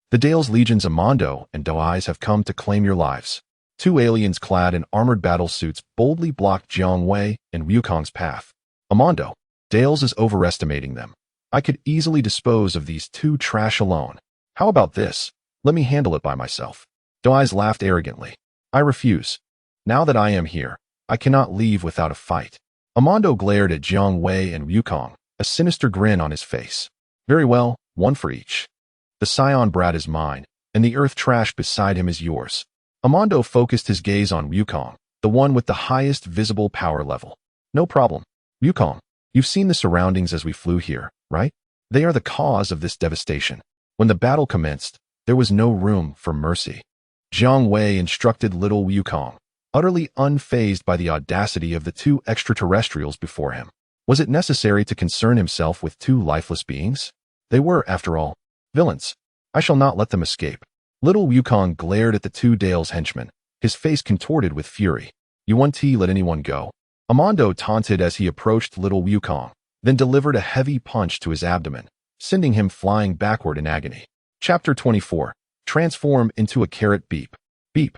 The Dale's legions Amando and Douai's have come to claim your lives. Two aliens clad in armored battle suits boldly blocked Jiang Wei and Wukong's path. Amando, Dales is overestimating them. I could easily dispose of these two trash alone. How about this? Let me handle it by myself. Douai's laughed arrogantly. I refuse. Now that I am here, I cannot leave without a fight. Amando glared at Jiang Wei and Wukong, a sinister grin on his face. Very well, one for each. The Scion brat is mine, and the earth trash beside him is yours. Amando focused his gaze on Wukong, the one with the highest visible power level. No problem. Wukong, you've seen the surroundings as we flew here, right? They are the cause of this devastation. When the battle commenced, there was no room for mercy. Jiang Wei instructed little Wukong, utterly unfazed by the audacity of the two extraterrestrials before him. Was it necessary to concern himself with two lifeless beings? They were, after all, villains. I shall not let them escape. Little Wukong glared at the two Dale's henchmen, his face contorted with fury. You won't let anyone go? Amando taunted as he approached little Wukong, then delivered a heavy punch to his abdomen, sending him flying backward in agony. Chapter 24. Transform into a carrot. Beep. Beep.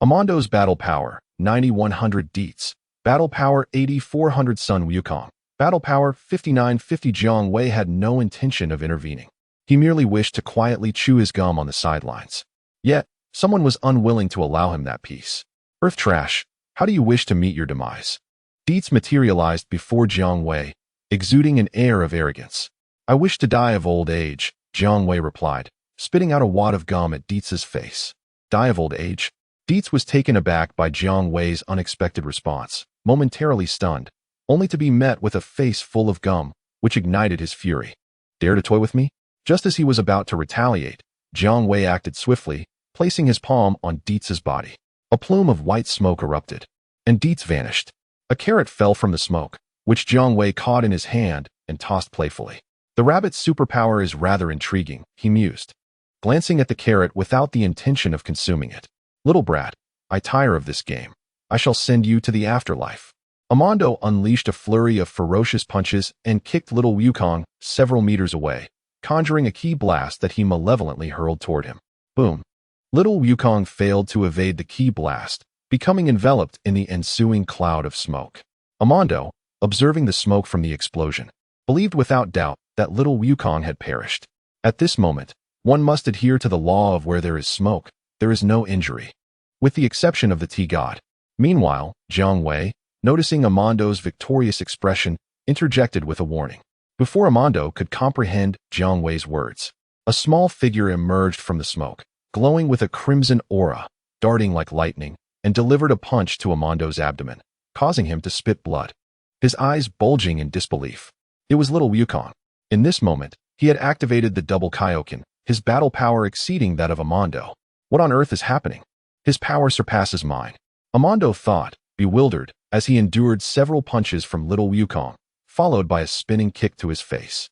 Amando's battle power, 9100 deets. Battle power, 8400 Sun Wukong. Battle power, 5950 Jiang Wei had no intention of intervening. He merely wished to quietly chew his gum on the sidelines. Yet, someone was unwilling to allow him that peace. Earth trash, how do you wish to meet your demise? Deets materialized before Jiang Wei, exuding an air of arrogance. I wish to die of old age, Jiang Wei replied, spitting out a wad of gum at Deets's face. Die of old age? Deets was taken aback by Jiang Wei's unexpected response, momentarily stunned, only to be met with a face full of gum, which ignited his fury. Dare to toy with me? Just as he was about to retaliate, Jiang Wei acted swiftly, placing his palm on Deets's body. A plume of white smoke erupted, and Deets vanished. A carrot fell from the smoke, which Jiang Wei caught in his hand and tossed playfully. The rabbit's superpower is rather intriguing, he mused, glancing at the carrot without the intention of consuming it. Little brat, I tire of this game. I shall send you to the afterlife. Amando unleashed a flurry of ferocious punches and kicked little Wukong several meters away, conjuring a ki blast that he malevolently hurled toward him. Boom. Little Wukong failed to evade the ki blast, becoming enveloped in the ensuing cloud of smoke. Amando, observing the smoke from the explosion, believed without doubt that little Wukong had perished. At this moment, one must adhere to the law of where there is smoke, there is no injury, with the exception of the tea god. Meanwhile, Jiang Wei, noticing Amando's victorious expression, interjected with a warning. Before Amando could comprehend Jiang Wei's words, a small figure emerged from the smoke, glowing with a crimson aura, darting like lightning, and delivered a punch to Amando's abdomen, causing him to spit blood, his eyes bulging in disbelief. It was little Wukong. In this moment, he had activated the double Kaio-ken, his battle power exceeding that of Amando. What on earth is happening? His power surpasses mine. Amando thought, bewildered, as he endured several punches from little Wukong, followed by a spinning kick to his face,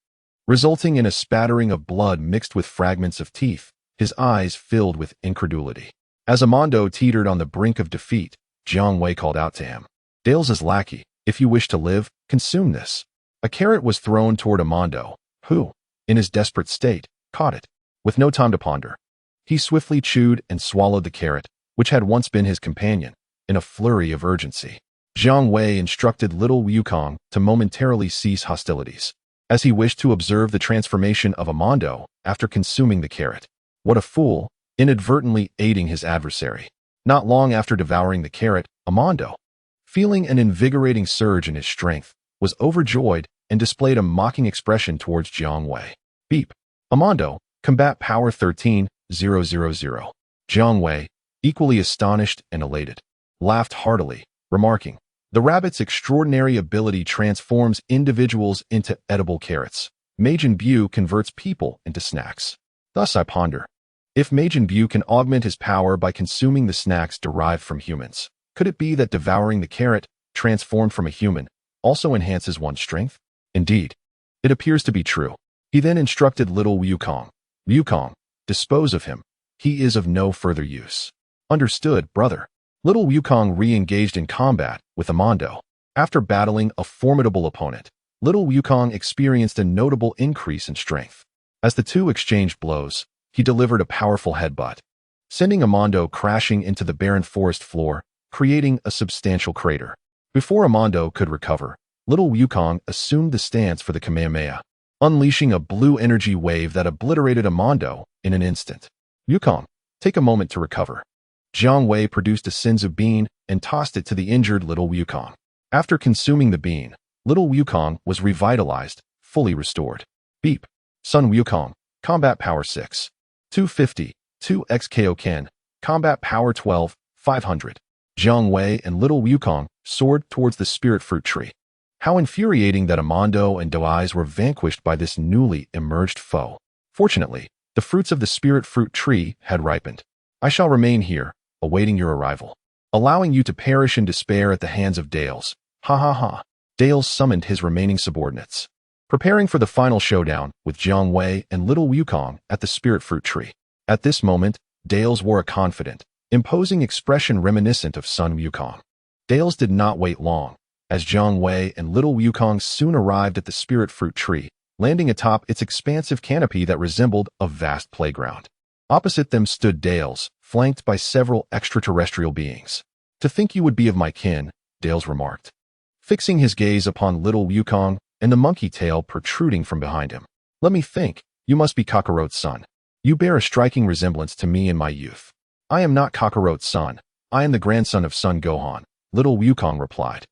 resulting in a spattering of blood mixed with fragments of teeth, his eyes filled with incredulity. As Amando teetered on the brink of defeat, Jiang Wei called out to him, Dales' lackey, if you wish to live, consume this. A carrot was thrown toward Amando, who, in his desperate state, caught it. With no time to ponder, he swiftly chewed and swallowed the carrot, which had once been his companion, in a flurry of urgency. Jiang Wei instructed little Wukong to momentarily cease hostilities, as he wished to observe the transformation of Amando after consuming the carrot. What a fool, inadvertently aiding his adversary. Not long after devouring the carrot, Amando, feeling an invigorating surge in his strength, was overjoyed and displayed a mocking expression towards Jiang Wei. Beep. Amando, combat power 13,000. Jiang Wei, equally astonished and elated, laughed heartily, remarking, "The rabbit's extraordinary ability transforms individuals into edible carrots. Majin Bu converts people into snacks. Thus I ponder, if Majin Bu can augment his power by consuming the snacks derived from humans, could it be that devouring the carrot, transformed from a human, also enhances one's strength? Indeed, it appears to be true." He then instructed little Wukong, "Wukong, dispose of him. He is of no further use." "Understood, brother." Little Wukong re-engaged in combat with Amando. After battling a formidable opponent, little Wukong experienced a notable increase in strength. As the two exchanged blows, he delivered a powerful headbutt, sending Amando crashing into the barren forest floor, creating a substantial crater. Before Amando could recover, little Wukong assumed the stance for the Kamehameha, unleashing a blue energy wave that obliterated Amando in an instant. "Wukong, take a moment to recover." Jiang Wei produced a Senzu bean and tossed it to the injured little Wukong. After consuming the bean, little Wukong was revitalized, fully restored. Beep. Sun Wukong, combat power 6. 250, 2x Kaio-ken, combat power 12, 500. Jiang Wei and little Wukong soared towards the spirit fruit tree. How infuriating that Amando and Doai's were vanquished by this newly emerged foe. Fortunately, the fruits of the spirit fruit tree had ripened. "I shall remain here, awaiting your arrival, allowing you to perish in despair at the hands of Dales. Ha ha ha." Dales summoned his remaining subordinates, preparing for the final showdown with Jiang Wei and little Wukong at the spirit fruit tree. At this moment, Dales wore a confident, imposing expression reminiscent of Sun Wukong. Dales did not wait long, as Jiang Wei and little Wukong soon arrived at the spirit fruit tree, landing atop its expansive canopy that resembled a vast playground. Opposite them stood Dales, flanked by several extraterrestrial beings. "To think you would be of my kin," Dales remarked, fixing his gaze upon little Wukong and the monkey tail protruding from behind him. "Let me think, you must be Kakarot's son. You bear a striking resemblance to me in my youth." "I am not Kakarot's son. I am the grandson of Son Gohan," little Wukong replied,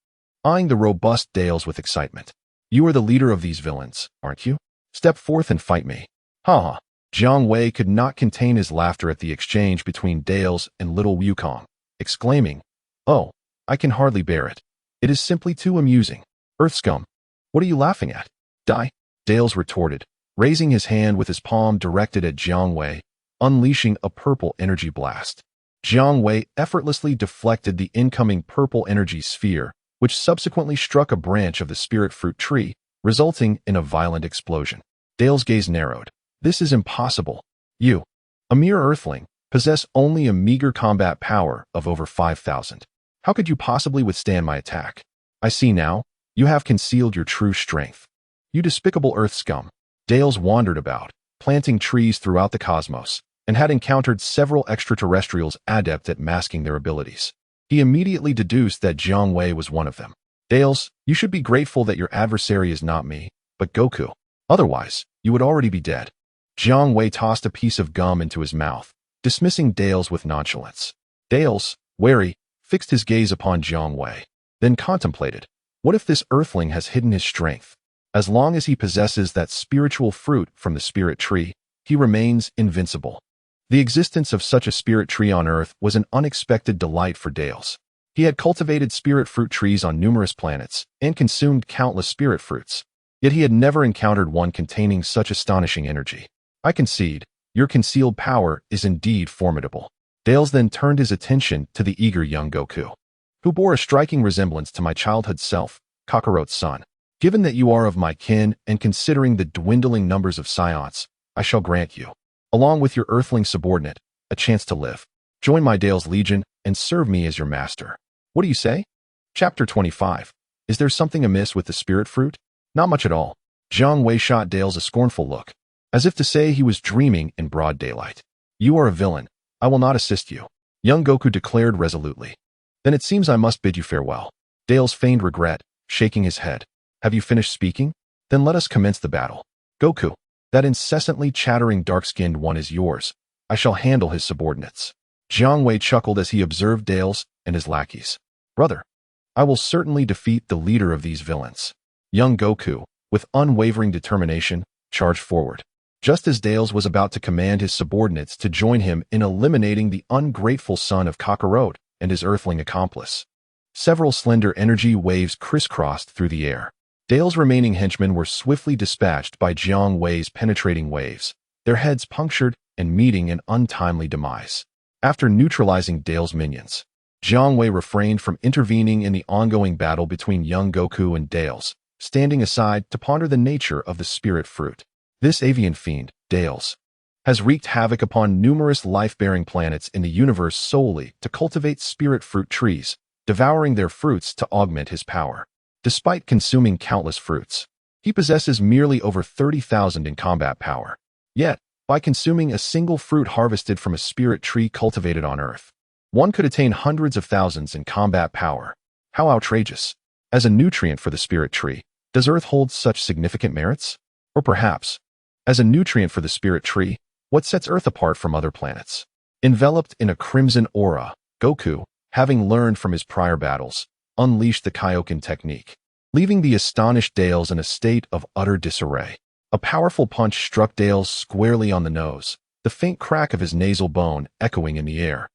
eyeing the robust Dales with excitement. "You are the leader of these villains, aren't you? Step forth and fight me." "Ha ha." Jiang Wei could not contain his laughter at the exchange between Dales and little Wukong, exclaiming, "Oh, I can hardly bear it. It is simply too amusing. Earth scum. What are you laughing at? Die?" Dales retorted, raising his hand with his palm directed at Jiang Wei, unleashing a purple energy blast. Jiang Wei effortlessly deflected the incoming purple energy sphere, which subsequently struck a branch of the spirit fruit tree, resulting in a violent explosion. Dale's gaze narrowed. "This is impossible. You, a mere earthling, possess only a meager combat power of over 5,000. How could you possibly withstand my attack? I see now, you have concealed your true strength. You despicable earth scum." Dales wandered about, planting trees throughout the cosmos, and had encountered several extraterrestrials adept at masking their abilities. He immediately deduced that Jiang Wei was one of them. "Dales, you should be grateful that your adversary is not me, but Goku. Otherwise, you would already be dead." Jiang Wei tossed a piece of gum into his mouth, dismissing Dales with nonchalance. Dales, wary, fixed his gaze upon Jiang Wei, then contemplated, what if this earthling has hidden his strength? As long as he possesses that spiritual fruit from the spirit tree, he remains invincible. The existence of such a spirit tree on Earth was an unexpected delight for Dales. He had cultivated spirit fruit trees on numerous planets and consumed countless spirit fruits, yet he had never encountered one containing such astonishing energy. "I concede, your concealed power is indeed formidable." Dales then turned his attention to the eager young Goku, who bore a striking resemblance to my childhood self, Kakarot's son. "Given that you are of my kin and considering the dwindling numbers of scions, I shall grant you, along with your earthling subordinate, a chance to live. Join my Dales Legion and serve me as your master. What do you say?" Chapter 25. Is there something amiss with the spirit fruit? Not much at all. Jiang Wei shot Dales a scornful look, as if to say he was dreaming in broad daylight. "You are a villain. I will not assist you," young Goku declared resolutely. "Then it seems I must bid you farewell." Dales feigned regret, shaking his head. Have you finished speaking? Then let us commence the battle. Goku, that incessantly chattering dark-skinned one is yours. I shall handle his subordinates. Jiang Wei chuckled as he observed Dales and his lackeys. Brother, I will certainly defeat the leader of these villains. Young Goku, with unwavering determination, charged forward. Just as Dales was about to command his subordinates to join him in eliminating the ungrateful son of Kakarot and his earthling accomplice, several slender energy waves crisscrossed through the air. Dale's remaining henchmen were swiftly dispatched by Jiang Wei's penetrating waves, their heads punctured and meeting an untimely demise. After neutralizing Dale's minions, Jiang Wei refrained from intervening in the ongoing battle between young Goku and Dales, standing aside to ponder the nature of the spirit fruit. This avian fiend, Dales, has wreaked havoc upon numerous life-bearing planets in the universe solely to cultivate spirit fruit trees, devouring their fruits to augment his power. Despite consuming countless fruits, he possesses merely over 30,000 in combat power. Yet, by consuming a single fruit harvested from a spirit tree cultivated on Earth, one could attain hundreds of thousands in combat power. How outrageous! As a nutrient for the spirit tree, does Earth hold such significant merits? Or perhaps, as a nutrient for the spirit tree, what sets Earth apart from other planets? Enveloped in a crimson aura, Goku, having learned from his prior battles, unleashed the Kaio-ken technique, leaving the astonished Dales in a state of utter disarray. A powerful punch struck Dales squarely on the nose, the faint crack of his nasal bone echoing in the air,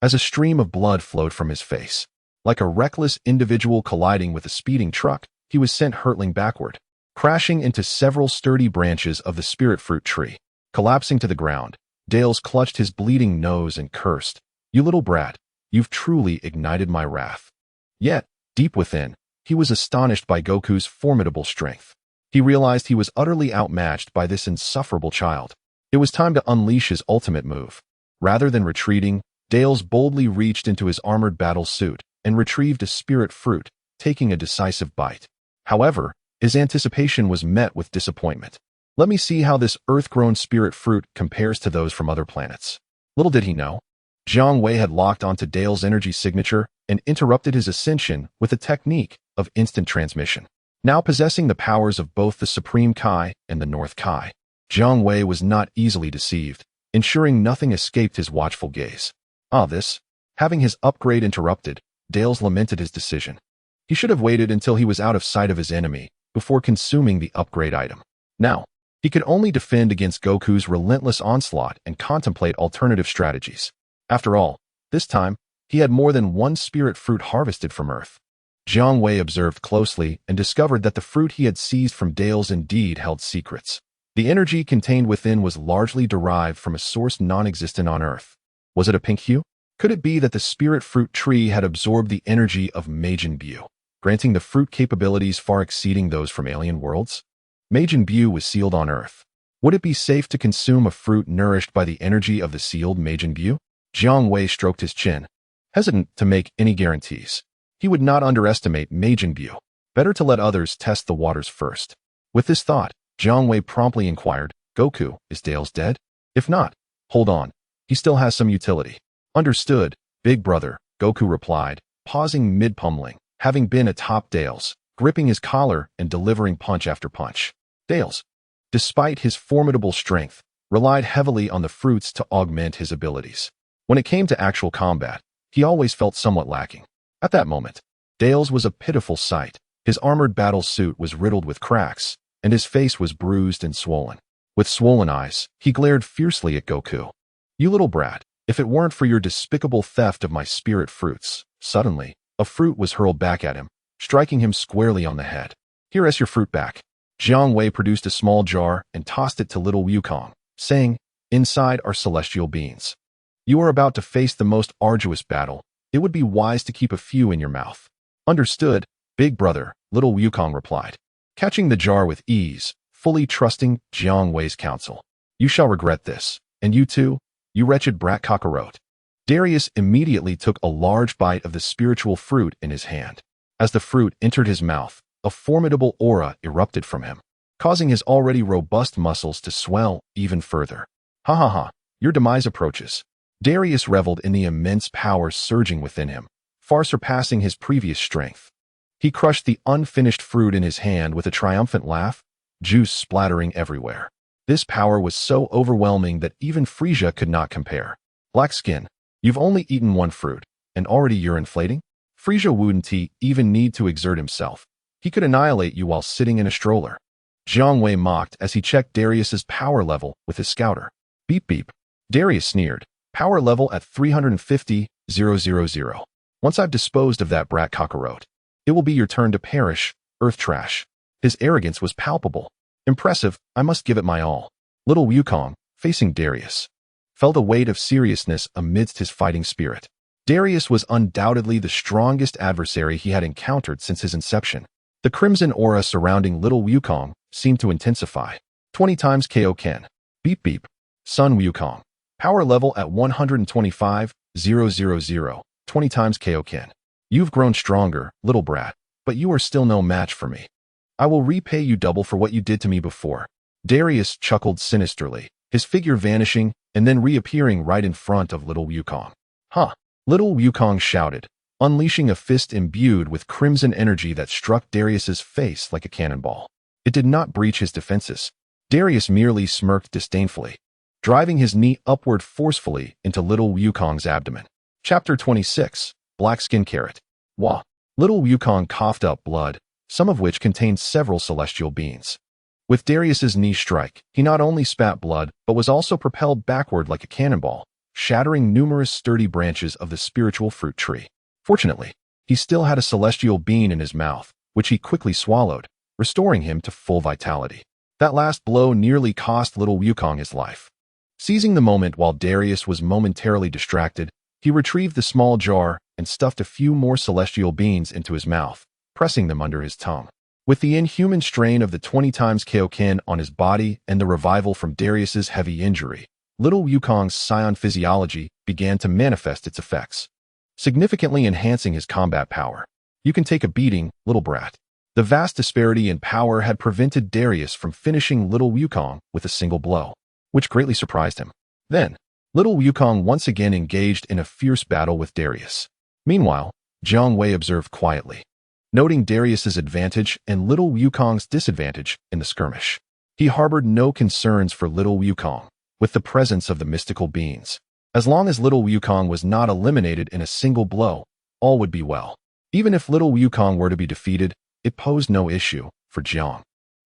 as a stream of blood flowed from his face. Like a reckless individual colliding with a speeding truck, he was sent hurtling backward, crashing into several sturdy branches of the spirit fruit tree. Collapsing to the ground, Dales clutched his bleeding nose and cursed, "You little brat, you've truly ignited my wrath." Yet, deep within, he was astonished by Goku's formidable strength. He realized he was utterly outmatched by this insufferable child. It was time to unleash his ultimate move. Rather than retreating, Dales boldly reached into his armored battle suit and retrieved a spirit fruit, taking a decisive bite. However, his anticipation was met with disappointment. Let me see how this earth-grown spirit fruit compares to those from other planets. Little did he know, Jiang Wei had locked onto Dale's energy signature and interrupted his ascension with a technique of instant transmission. Now possessing the powers of both the Supreme Kai and the North Kai, Jiang Wei was not easily deceived, ensuring nothing escaped his watchful gaze. Having his upgrade interrupted, Dales lamented his decision. He should have waited until he was out of sight of his enemy before consuming the upgrade item. Now, he could only defend against Goku's relentless onslaught and contemplate alternative strategies. After all, this time, he had more than one spirit fruit harvested from Earth. Jiang Wei observed closely and discovered that the fruit he had seized from Dales indeed held secrets. The energy contained within was largely derived from a source non-existent on Earth. Was it a pink hue? Could it be that the spirit fruit tree had absorbed the energy of Majin Buu, granting the fruit capabilities far exceeding those from alien worlds? Majin Buu was sealed on Earth. Would it be safe to consume a fruit nourished by the energy of the sealed Majin Buu? Jiang Wei stroked his chin, hesitant to make any guarantees. He would not underestimate Majin Buu. Better to let others test the waters first. With this thought, Jiang Wei promptly inquired, "Goku, is Dales dead? If not, hold on. He still has some utility." "Understood, big brother," Goku replied, pausing mid-pummeling, having been atop Dales, gripping his collar and delivering punch after punch. Dales, despite his formidable strength, relied heavily on the fruits to augment his abilities. When it came to actual combat, he always felt somewhat lacking. At that moment, Dales was a pitiful sight. His armored battle suit was riddled with cracks, and his face was bruised and swollen. With swollen eyes, he glared fiercely at Goku. "You little brat, if it weren't for your despicable theft of my spirit fruits." Suddenly, a fruit was hurled back at him, striking him squarely on the head. "Here is your fruit back." Jiang Wei produced a small jar and tossed it to little Wukong, saying, "Inside are celestial beans. You are about to face the most arduous battle. It would be wise to keep a few in your mouth." "Understood, big brother," little Wukong replied, catching the jar with ease, fully trusting Jiang Wei's counsel. "You shall regret this, and you too, you wretched brat Kakarot." Darius immediately took a large bite of the spiritual fruit in his hand. As the fruit entered his mouth, a formidable aura erupted from him, causing his already robust muscles to swell even further. "Ha ha ha, your demise approaches." Darius reveled in the immense power surging within him, far surpassing his previous strength. He crushed the unfinished fruit in his hand with a triumphant laugh, juice splattering everywhere. This power was so overwhelming that even Frieza could not compare. Black skin, you've only eaten one fruit, and already you're inflating? Frieza wouldn't even need to exert himself. He could annihilate you while sitting in a stroller. Jiang Wei mocked as he checked Darius's power level with his scouter. Beep beep. Darius sneered. Power level at 350,000. Once I've disposed of that brat cockroach, it will be your turn to perish, earth trash. His arrogance was palpable. Impressive, I must give it my all. Little Wukong, facing Darius, felt a weight of seriousness amidst his fighting spirit. Darius was undoubtedly the strongest adversary he had encountered since his inception. The crimson aura surrounding Little Wukong seemed to intensify. 20 times Kaio-ken. Beep beep. Sun Wukong. Power level at 125,000. 20 times Kaio-ken. You've grown stronger, little brat, but you are still no match for me. I will repay you double for what you did to me before. Darius chuckled sinisterly, his figure vanishing and then reappearing right in front of Little Wukong. Huh! Little Wukong shouted, unleashing a fist imbued with crimson energy that struck Darius's face like a cannonball. It did not breach his defenses. Darius merely smirked disdainfully, driving his knee upward forcefully into Little Wukong's abdomen. Chapter 26. Black Skin Carrot. Wah! Little Wukong coughed up blood, some of which contained several celestial beings. With Darius's knee strike, he not only spat blood, but was also propelled backward like a cannonball, shattering numerous sturdy branches of the spiritual fruit tree. Fortunately, he still had a celestial bean in his mouth, which he quickly swallowed, restoring him to full vitality. That last blow nearly cost Little Wukong his life. Seizing the moment while Darius was momentarily distracted, he retrieved the small jar and stuffed a few more celestial beans into his mouth, pressing them under his tongue. With the inhuman strain of the 20 times Kaio-ken on his body and the revival from Darius's heavy injury, Little Wukong's scion physiology began to manifest its effects, significantly enhancing his combat power. You can take a beating, little brat. The vast disparity in power had prevented Darius from finishing Little Wukong with a single blow, which greatly surprised him. Then, Little Wukong once again engaged in a fierce battle with Darius. Meanwhile, Jiang Wei observed quietly, noting Darius's advantage and Little Wukong's disadvantage in the skirmish. He harbored no concerns for Little Wukong, with the presence of the mystical beings. As long as Little Wukong was not eliminated in a single blow, all would be well. Even if Little Wukong were to be defeated, it posed no issue for Jiang.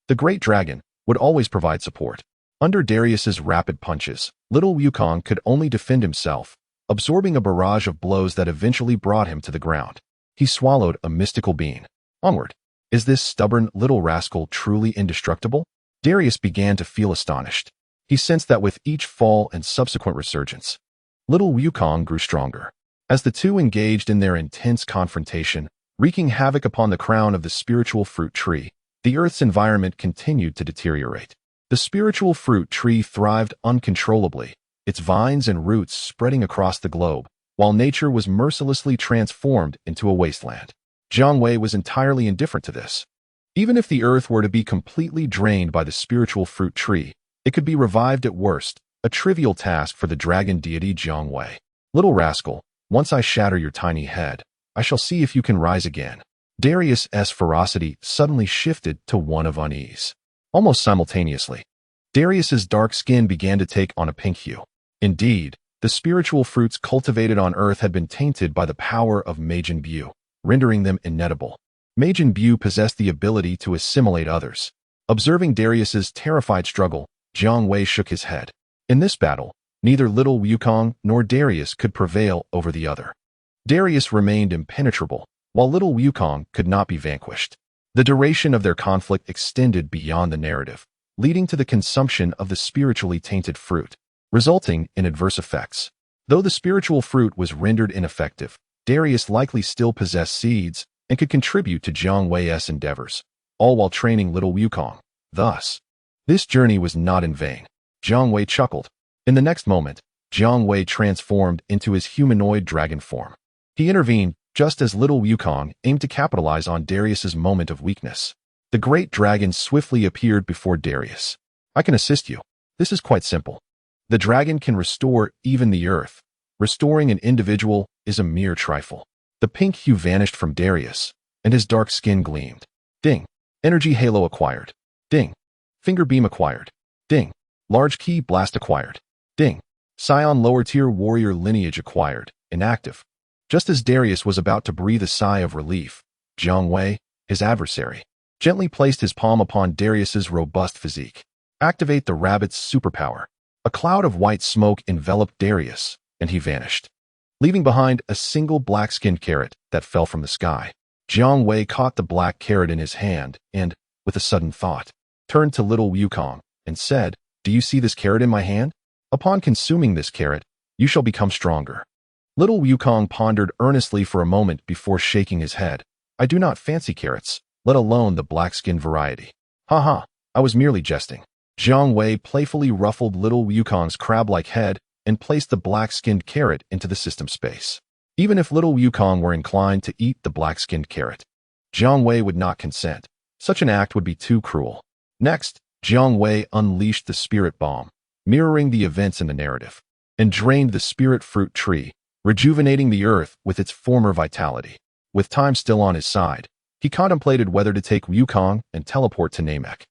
The Great Dragon would always provide support. Under Darius's rapid punches, Little Wukong could only defend himself, absorbing a barrage of blows that eventually brought him to the ground. He swallowed a mystical bean. Onward. Is this stubborn little rascal truly indestructible? Darius began to feel astonished. He sensed that with each fall and subsequent resurgence, Little Wukong grew stronger. As the two engaged in their intense confrontation, wreaking havoc upon the crown of the spiritual fruit tree, the Earth's environment continued to deteriorate. The spiritual fruit tree thrived uncontrollably, its vines and roots spreading across the globe, while nature was mercilessly transformed into a wasteland. Jiang Wei was entirely indifferent to this. Even if the Earth were to be completely drained by the spiritual fruit tree, it could be revived at worst, a trivial task for the dragon deity Jiang Wei. Little rascal, once I shatter your tiny head, I shall see if you can rise again. Darius's ferocity suddenly shifted to one of unease. Almost simultaneously, Darius's dark skin began to take on a pink hue. Indeed, the spiritual fruits cultivated on Earth had been tainted by the power of Majin Buu, rendering them inedible. Majin Buu possessed the ability to assimilate others. Observing Darius's terrified struggle, Jiang Wei shook his head. In this battle, neither Little Wukong nor Darius could prevail over the other. Darius remained impenetrable, while Little Wukong could not be vanquished. The duration of their conflict extended beyond the narrative, leading to the consumption of the spiritually tainted fruit, resulting in adverse effects. Though the spiritual fruit was rendered ineffective, Darius likely still possessed seeds and could contribute to Jiang Wei's endeavors, all while training Little Wukong. Thus, this journey was not in vain. Jiang Wei chuckled. In the next moment, Jiang Wei transformed into his humanoid dragon form. He intervened just as Little Wukong aimed to capitalize on Darius's moment of weakness. The great dragon swiftly appeared before Darius. I can assist you. This is quite simple. The dragon can restore even the earth. Restoring an individual is a mere trifle. The pink hue vanished from Darius, and his dark skin gleamed. Ding. Energy halo acquired. Ding. Finger beam acquired. Ding. Large ki blast acquired. Ding. Scion lower tier warrior lineage acquired. Inactive. Just as Darius was about to breathe a sigh of relief, Jiang Wei, his adversary, gently placed his palm upon Darius's robust physique. Activate the rabbit's superpower. A cloud of white smoke enveloped Darius, and he vanished, leaving behind a single black-skinned carrot that fell from the sky. Jiang Wei caught the black carrot in his hand and, with a sudden thought, turned to little Wukong and said, "Do you see this carrot in my hand? Upon consuming this carrot, you shall become stronger." Little Wukong pondered earnestly for a moment before shaking his head. "I do not fancy carrots, let alone the black-skinned variety." "Ha, I was merely jesting." Jiang Wei playfully ruffled little Wukong's crab-like head and placed the black-skinned carrot into the system space. Even if little Wukong were inclined to eat the black-skinned carrot, Jiang Wei would not consent. Such an act would be too cruel. Next, Jiang Wei unleashed the spirit bomb, mirroring the events in the narrative, and drained the spirit fruit tree, rejuvenating the earth with its former vitality. With time still on his side, he contemplated whether to take Wukong and teleport to Namek,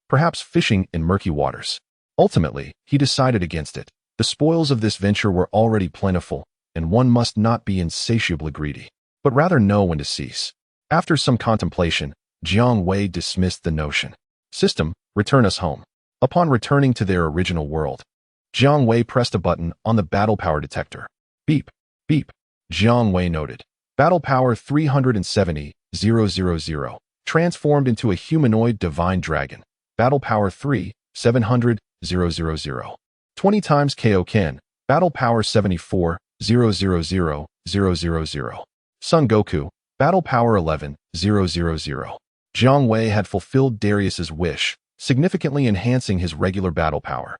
perhaps fishing in murky waters. Ultimately, he decided against it. The spoils of this venture were already plentiful, and one must not be insatiably greedy, but rather know when to cease. After some contemplation, Jiang Wei dismissed the notion. System, return us home. Upon returning to their original world, Jiang Wei pressed a button on the battle power detector. Beep, beep. Jiang Wei noted. Battle power 370,000, transformed into a humanoid divine dragon. Battle power 3,700,000. 20 times Kaio-ken. Battle power 74,000,000. Son Goku. Battle power 11,000. Jiang Wei had fulfilled Darius's wish, significantly enhancing his regular battle power,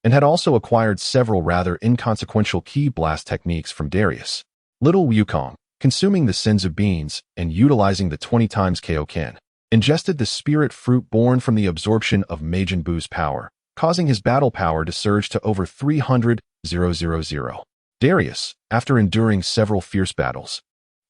and had also acquired several rather inconsequential ki blast techniques from Darius. Little Wukong, consuming the senzu beans and utilizing the 20 times Kaio-ken, ingested the spirit fruit born from the absorption of Majin Buu's power, causing his battle power to surge to over 300,000. Darius, after enduring several fierce battles,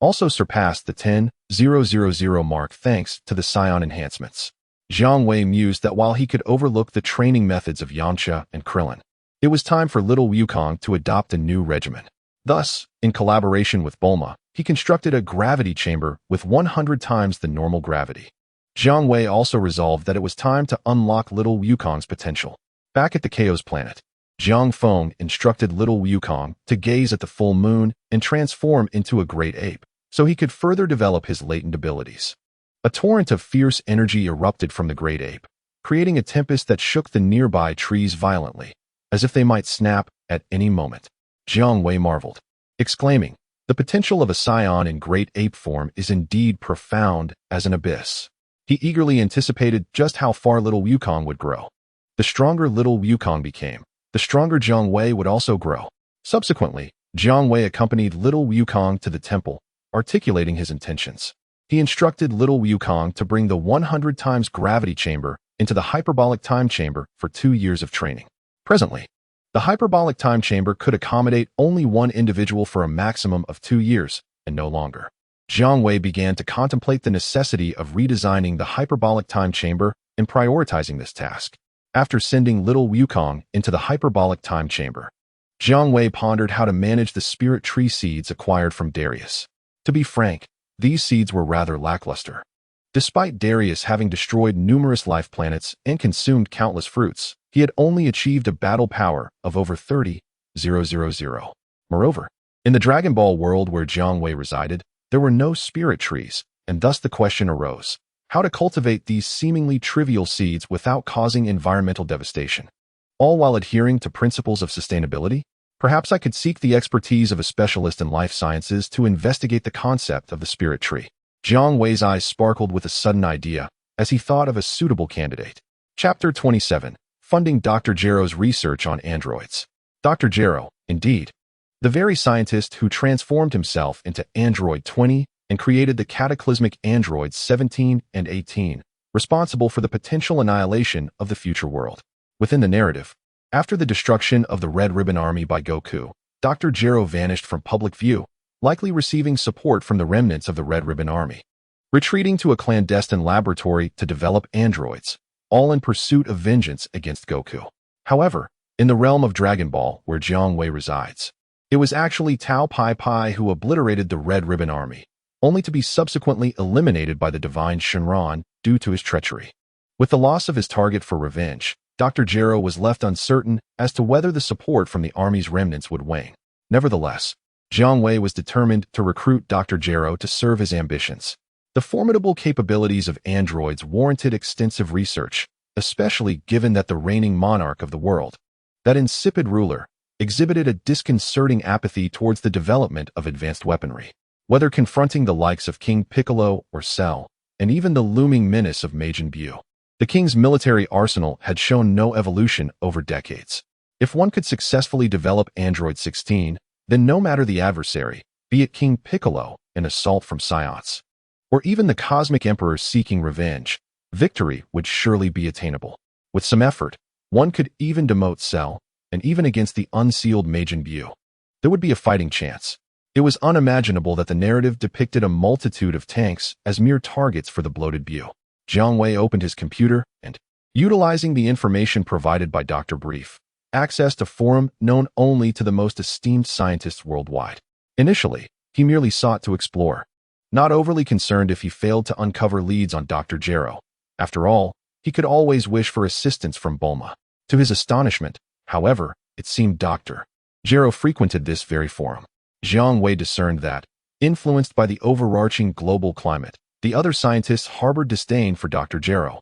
also surpassed the 10,000 mark thanks to the Scion enhancements. Jiang Wei mused that while he could overlook the training methods of Yamcha and Krillin, it was time for little Wukong to adopt a new regimen. Thus, in collaboration with Bulma, he constructed a gravity chamber with 100 times the normal gravity. Jiang Wei also resolved that it was time to unlock little Wukong's potential. Back at the Chaos planet, Jiang Feng instructed little Wukong to gaze at the full moon and transform into a great ape, so he could further develop his latent abilities. A torrent of fierce energy erupted from the great ape, creating a tempest that shook the nearby trees violently, as if they might snap at any moment. Jiang Wei marveled, exclaiming, "The potential of a scion in great ape form is indeed profound as an abyss." He eagerly anticipated just how far little Wukong would grow. The stronger little Wukong became, the stronger Jiang Wei would also grow. Subsequently, Jiang Wei accompanied little Wukong to the temple, articulating his intentions. He instructed little Wukong to bring the 100 times gravity chamber into the hyperbolic time chamber for 2 years of training. Presently, the hyperbolic time chamber could accommodate only one individual for a maximum of 2 years, and no longer. Jiang Wei began to contemplate the necessity of redesigning the hyperbolic time chamber and prioritizing this task. After sending little Wukong into the hyperbolic time chamber, Jiang Wei pondered how to manage the spirit tree seeds acquired from Darius. To be frank, these seeds were rather lackluster. Despite Darius having destroyed numerous life planets and consumed countless fruits, he had only achieved a battle power of over 30,000. Moreover, in the Dragon Ball world where Jiang Wei resided, there were no spirit trees, and thus the question arose, how to cultivate these seemingly trivial seeds without causing environmental devastation, all while adhering to principles of sustainability? Perhaps I could seek the expertise of a specialist in life sciences to investigate the concept of the spirit tree. Jiang Wei's eyes sparkled with a sudden idea as he thought of a suitable candidate. Chapter 27. Funding Dr. Gero's research on androids. Dr. Gero, indeed, the very scientist who transformed himself into Android 20 and created the cataclysmic androids 17 and 18, responsible for the potential annihilation of the future world. Within the narrative, after the destruction of the Red Ribbon Army by Goku, Dr. Gero vanished from public view, likely receiving support from the remnants of the Red Ribbon Army. retreating to a clandestine laboratory to develop androids, all in pursuit of vengeance against Goku. However, in the realm of Dragon Ball, where Jiang Wei resides, it was actually Tao Pai Pai who obliterated the Red Ribbon Army, only to be subsequently eliminated by the divine Shenron due to his treachery. With the loss of his target for revenge, Dr. Gero was left uncertain as to whether the support from the army's remnants would wane. Nevertheless, Jiang Wei was determined to recruit Dr. Gero to serve his ambitions. The formidable capabilities of androids warranted extensive research, especially given that the reigning monarch of the world, that insipid ruler, exhibited a disconcerting apathy towards the development of advanced weaponry. Whether confronting the likes of King Piccolo or Cell, and even the looming menace of Majin Buu, the king's military arsenal had shown no evolution over decades. If one could successfully develop Android 16, then no matter the adversary, be it King Piccolo, an assault from Psiots, or even the Cosmic Emperor seeking revenge, victory would surely be attainable. With some effort, one could even demote Cell, and even against the unsealed Majin Buu, there would be a fighting chance. It was unimaginable that the narrative depicted a multitude of tanks as mere targets for the bloated Buu. Jiang Wei opened his computer and, utilizing the information provided by Dr. Brief, accessed a forum known only to the most esteemed scientists worldwide. Initially, he merely sought to explore, not overly concerned if he failed to uncover leads on Dr. Gero. After all, he could always wish for assistance from Bulma. To his astonishment, however, it seemed Dr. Gero frequented this very forum. Jiang Wei discerned that, influenced by the overarching global climate, the other scientists harbored disdain for Dr. Gero,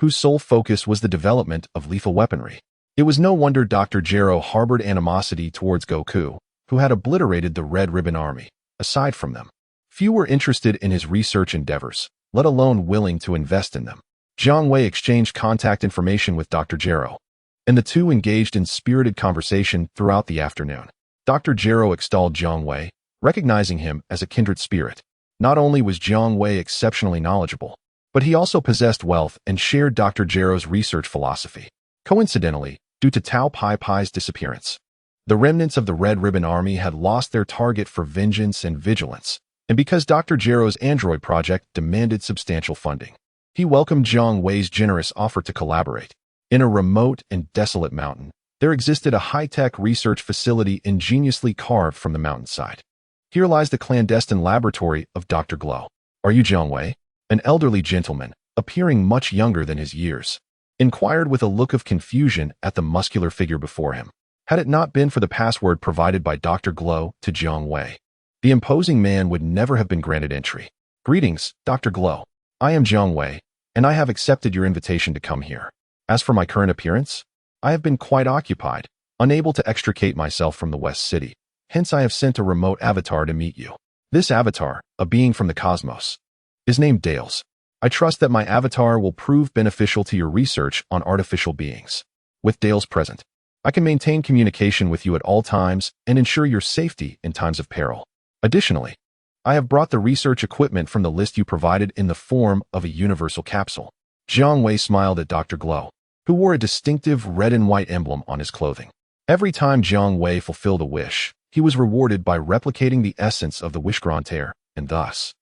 whose sole focus was the development of lethal weaponry. It was no wonder Dr. Gero harbored animosity towards Goku, who had obliterated the Red Ribbon Army. Aside from them, few were interested in his research endeavors, let alone willing to invest in them. Jiang Wei exchanged contact information with Dr. Gero, and the two engaged in spirited conversation throughout the afternoon. Dr. Gero extolled Jiang Wei, recognizing him as a kindred spirit. Not only was Jiang Wei exceptionally knowledgeable, but he also possessed wealth and shared Dr. Gero's research philosophy. Coincidentally, due to Tao Pai Pai's disappearance, the remnants of the Red Ribbon Army had lost their target for vengeance and vigilance, and because Dr. Gero's android project demanded substantial funding, he welcomed Jiang Wei's generous offer to collaborate. In a remote and desolate mountain, there existed a high-tech research facility ingeniously carved from the mountainside. Here lies the clandestine laboratory of Dr. Glow. Are you Jiang Wei? An elderly gentleman, appearing much younger than his years, inquired with a look of confusion at the muscular figure before him. Had it not been for the password provided by Dr. Glow to Jiang Wei, the imposing man would never have been granted entry. Greetings, Dr. Glow. I am Jiang Wei, and I have accepted your invitation to come here. As for my current appearance, I have been quite occupied, unable to extricate myself from the West City. Hence I have sent a remote avatar to meet you. This avatar, a being from the cosmos, is named Dales. I trust that my avatar will prove beneficial to your research on artificial beings. With Dales present, I can maintain communication with you at all times and ensure your safety in times of peril. Additionally, I have brought the research equipment from the list you provided in the form of a universal capsule. Jiang Wei smiled at Dr. Glow, who wore a distinctive red and white emblem on his clothing. Every time Jiang Wei fulfilled a wish, he was rewarded by replicating the essence of the wish-granter, and thus,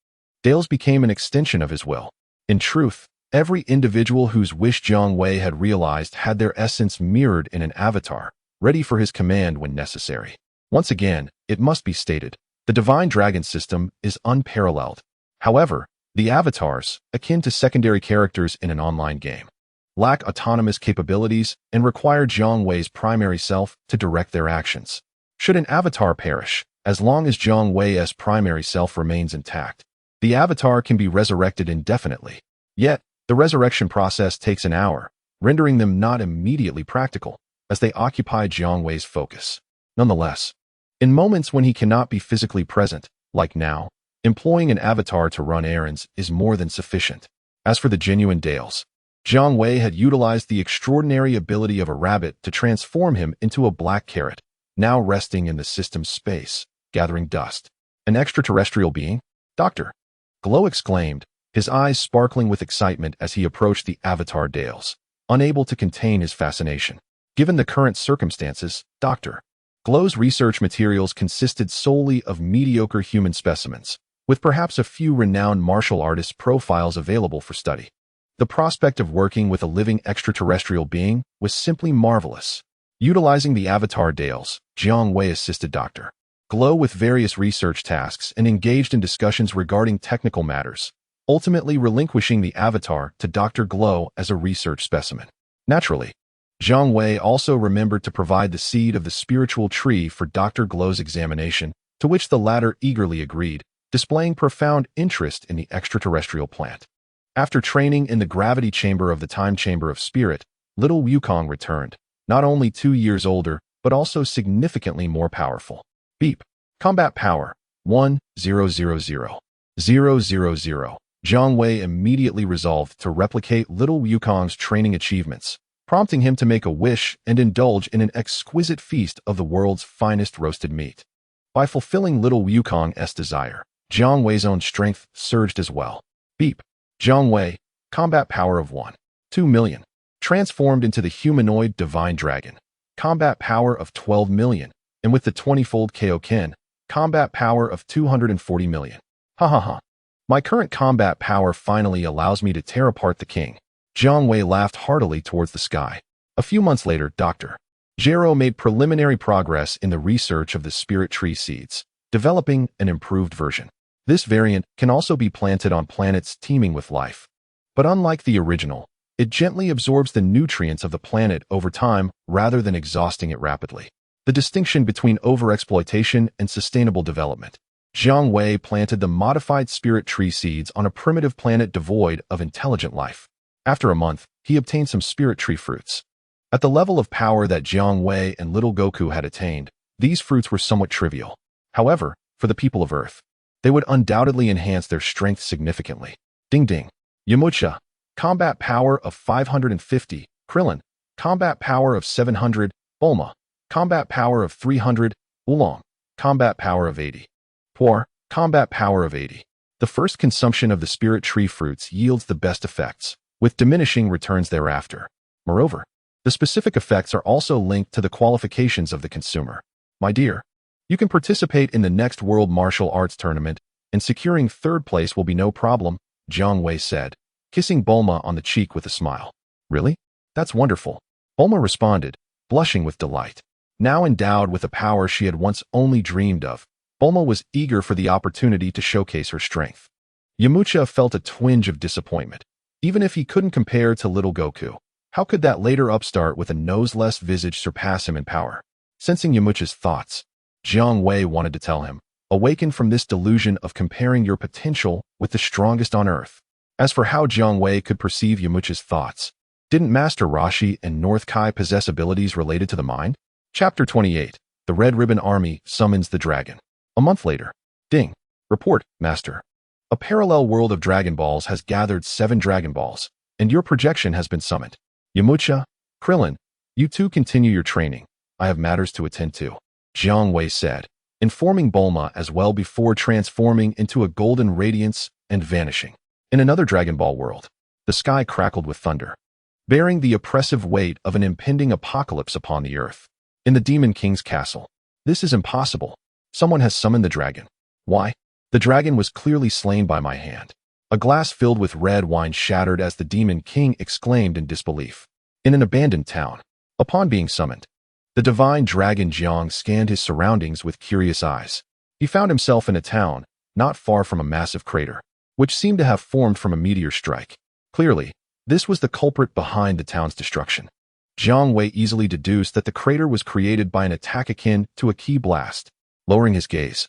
Dales became an extension of his will. In truth, every individual whose wish Jiang Wei had realized had their essence mirrored in an avatar, ready for his command when necessary. Once again, it must be stated, the Divine Dragon system is unparalleled. However, the avatars, akin to secondary characters in an online game, lack autonomous capabilities and require Jiang Wei's primary self to direct their actions. Should an avatar perish, as long as Jiang Wei's primary self remains intact, the avatar can be resurrected indefinitely. Yet, the resurrection process takes an hour, rendering them not immediately practical, as they occupy Jiang Wei's focus. Nonetheless, in moments when he cannot be physically present, like now, employing an avatar to run errands is more than sufficient. As for the genuine Dales, Jiang Wei had utilized the extraordinary ability of a rabbit to transform him into a black carrot, now resting in the system's space, gathering dust. An extraterrestrial being? Dr. Glow exclaimed, his eyes sparkling with excitement as he approached the avatar Dales, unable to contain his fascination. Given the current circumstances, Dr. Glow's research materials consisted solely of mediocre human specimens, with perhaps a few renowned martial artists' profiles available for study. The prospect of working with a living extraterrestrial being was simply marvelous. Utilizing the avatar Dales, Jiang Wei assisted Dr. Glow with various research tasks and engaged in discussions regarding technical matters, ultimately relinquishing the avatar to Dr. Glow as a research specimen. Naturally, Jiang Wei also remembered to provide the seed of the spiritual tree for Dr. Glow's examination, to which the latter eagerly agreed, displaying profound interest in the extraterrestrial plant. After training in the gravity chamber of the time chamber of spirit, little Wukong returned, not only 2 years older, but also significantly more powerful. Beep. Combat power, 1000. Jiang Wei immediately resolved to replicate little Wukong's training achievements, prompting him to make a wish and indulge in an exquisite feast of the world's finest roasted meat. By fulfilling little Wukong's desire, Jiang Wei's own strength surged as well. Beep. Jiang Wei, combat power of 2 million. Transformed into the humanoid divine dragon. Combat power of 12 million, and with the 20-fold Kaio-ken, combat power of 240 million. Ha ha ha. My current combat power finally allows me to tear apart the king. Jiang Wei laughed heartily towards the sky. A few months later, Dr. Gero made preliminary progress in the research of the spirit tree seeds, developing an improved version. This variant can also be planted on planets teeming with life. But unlike the original, it gently absorbs the nutrients of the planet over time rather than exhausting it rapidly. The distinction between overexploitation and sustainable development. Jiang Wei planted the modified spirit tree seeds on a primitive planet devoid of intelligent life. After a month, he obtained some spirit tree fruits. At the level of power that Jiang Wei and little Goku had attained, these fruits were somewhat trivial. However, for the people of Earth, they would undoubtedly enhance their strength significantly. Ding ding. Yamcha, combat power of 550. Krillin, combat power of 700. Bulma, combat power of 300. Oolong, combat power of 80. Por, combat power of 80. The first consumption of the spirit tree fruits yields the best effects, with diminishing returns thereafter. Moreover, the specific effects are also linked to the qualifications of the consumer. My dear, you can participate in the next World Martial Arts Tournament, and securing third place will be no problem, Jiang Wei said, kissing Bulma on the cheek with a smile. Really? That's wonderful. Bulma responded, blushing with delight. Now endowed with a power she had once only dreamed of, Bulma was eager for the opportunity to showcase her strength. Yamcha felt a twinge of disappointment. Even if he couldn't compare to little Goku, how could that later upstart with a nose-less visage surpass him in power? Sensing Yamcha's thoughts, Jiang Wei wanted to tell him, awaken from this delusion of comparing your potential with the strongest on earth. As for how Jiang Wei could perceive Yamcha's thoughts, didn't Master Roshi and North Kai possess abilities related to the mind? Chapter 28. The Red Ribbon Army summons the dragon. A month later. Ding. Report, Master. A parallel world of Dragon Balls has gathered 7 Dragon Balls, and your projection has been summoned. Yamcha, Krillin, you two continue your training. I have matters to attend to, Jiang Wei said, informing Bulma as well before transforming into a golden radiance and vanishing. In another Dragon Ball world, the sky crackled with thunder, bearing the oppressive weight of an impending apocalypse upon the earth. In the Demon King's castle, this is impossible. Someone has summoned the dragon. Why? The dragon was clearly slain by my hand. A glass filled with red wine shattered as the Demon King exclaimed in disbelief. In an abandoned town, upon being summoned, the divine dragon Jiang scanned his surroundings with curious eyes. He found himself in a town, not far from a massive crater, which seemed to have formed from a meteor strike. Clearly, this was the culprit behind the town's destruction. Jiang Wei easily deduced that the crater was created by an attack akin to a ki blast. Lowering his gaze,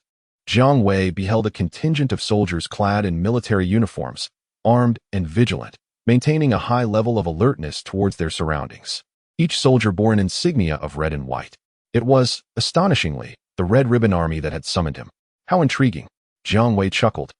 Jiang Wei beheld a contingent of soldiers clad in military uniforms, armed and vigilant, maintaining a high level of alertness towards their surroundings. Each soldier bore an insignia of red and white. It was, astonishingly, the Red Ribbon Army that had summoned him. How intriguing, Jiang Wei chuckled,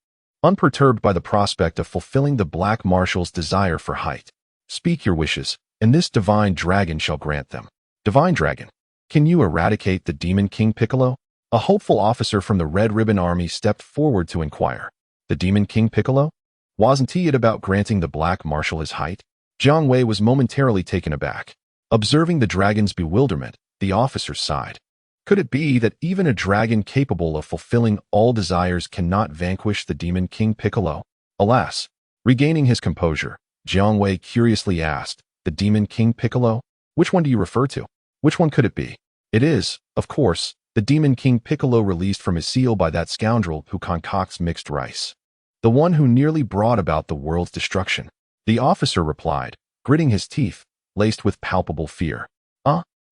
unperturbed by the prospect of fulfilling the Black Marshal's desire for height. Speak your wishes, and this divine dragon shall grant them. Divine dragon, can you eradicate the Demon King Piccolo? A hopeful officer from the Red Ribbon Army stepped forward to inquire. The Demon King Piccolo? Wasn't he it about granting the Black Marshal his height? Jiang Wei was momentarily taken aback. Observing the dragon's bewilderment, the officer sighed. Could it be that even a dragon capable of fulfilling all desires cannot vanquish the Demon King Piccolo? Alas, regaining his composure, Jiang Wei curiously asked, the Demon King Piccolo? Which one do you refer to? Which one could it be? It is, of course, the Demon King Piccolo released from his seal by that scoundrel who concocts mixed rice. The one who nearly brought about the world's destruction. The officer replied, gritting his teeth, laced with palpable fear.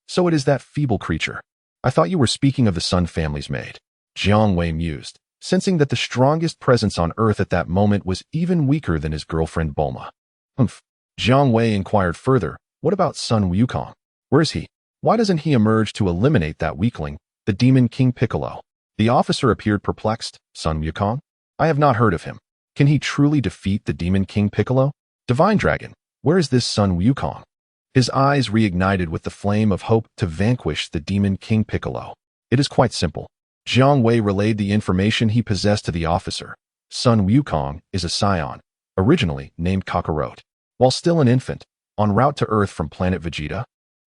So it is that feeble creature. I thought you were speaking of the Sun family's maid. Jiang Wei mused, sensing that the strongest presence on earth at that moment was even weaker than his girlfriend Bulma. Jiang Wei inquired further, what about Sun Wukong? Where is he? Why doesn't he emerge to eliminate that weakling, the Demon King Piccolo? The officer appeared perplexed. Sun Wukong? I have not heard of him. Can he truly defeat the Demon King Piccolo? Divine Dragon, where is this Sun Wukong? His eyes reignited with the flame of hope to vanquish the Demon King Piccolo. It is quite simple. Jiang Wei relayed the information he possessed to the officer. Sun Wukong is a scion, originally named Kakarot. While still an infant, en route to Earth from planet Vegeta,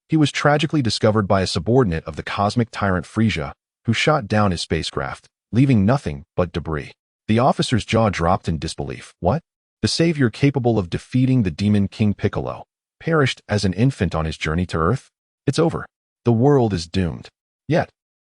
he was tragically discovered by a subordinate of the cosmic tyrant Frieza, who shot down his spacecraft, leaving nothing but debris. The officer's jaw dropped in disbelief. What? The savior capable of defeating the Demon King Piccolo perished as an infant on his journey to Earth? It's over. The world is doomed. Yet,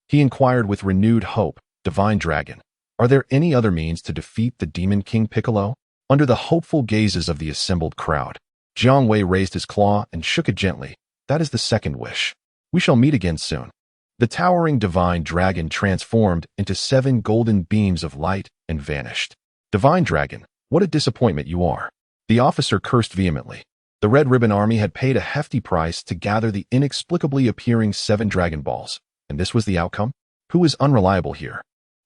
he inquired with renewed hope, Divine Dragon, are there any other means to defeat the Demon King Piccolo? Under the hopeful gazes of the assembled crowd, Jiang Wei raised his claw and shook it gently. That is the second wish. We shall meet again soon. The towering Divine Dragon transformed into 7 golden beams of light and vanished. Divine Dragon, what a disappointment you are. The officer cursed vehemently. The Red Ribbon Army had paid a hefty price to gather the inexplicably appearing 7 Dragon Balls, and this was the outcome? Who is unreliable here?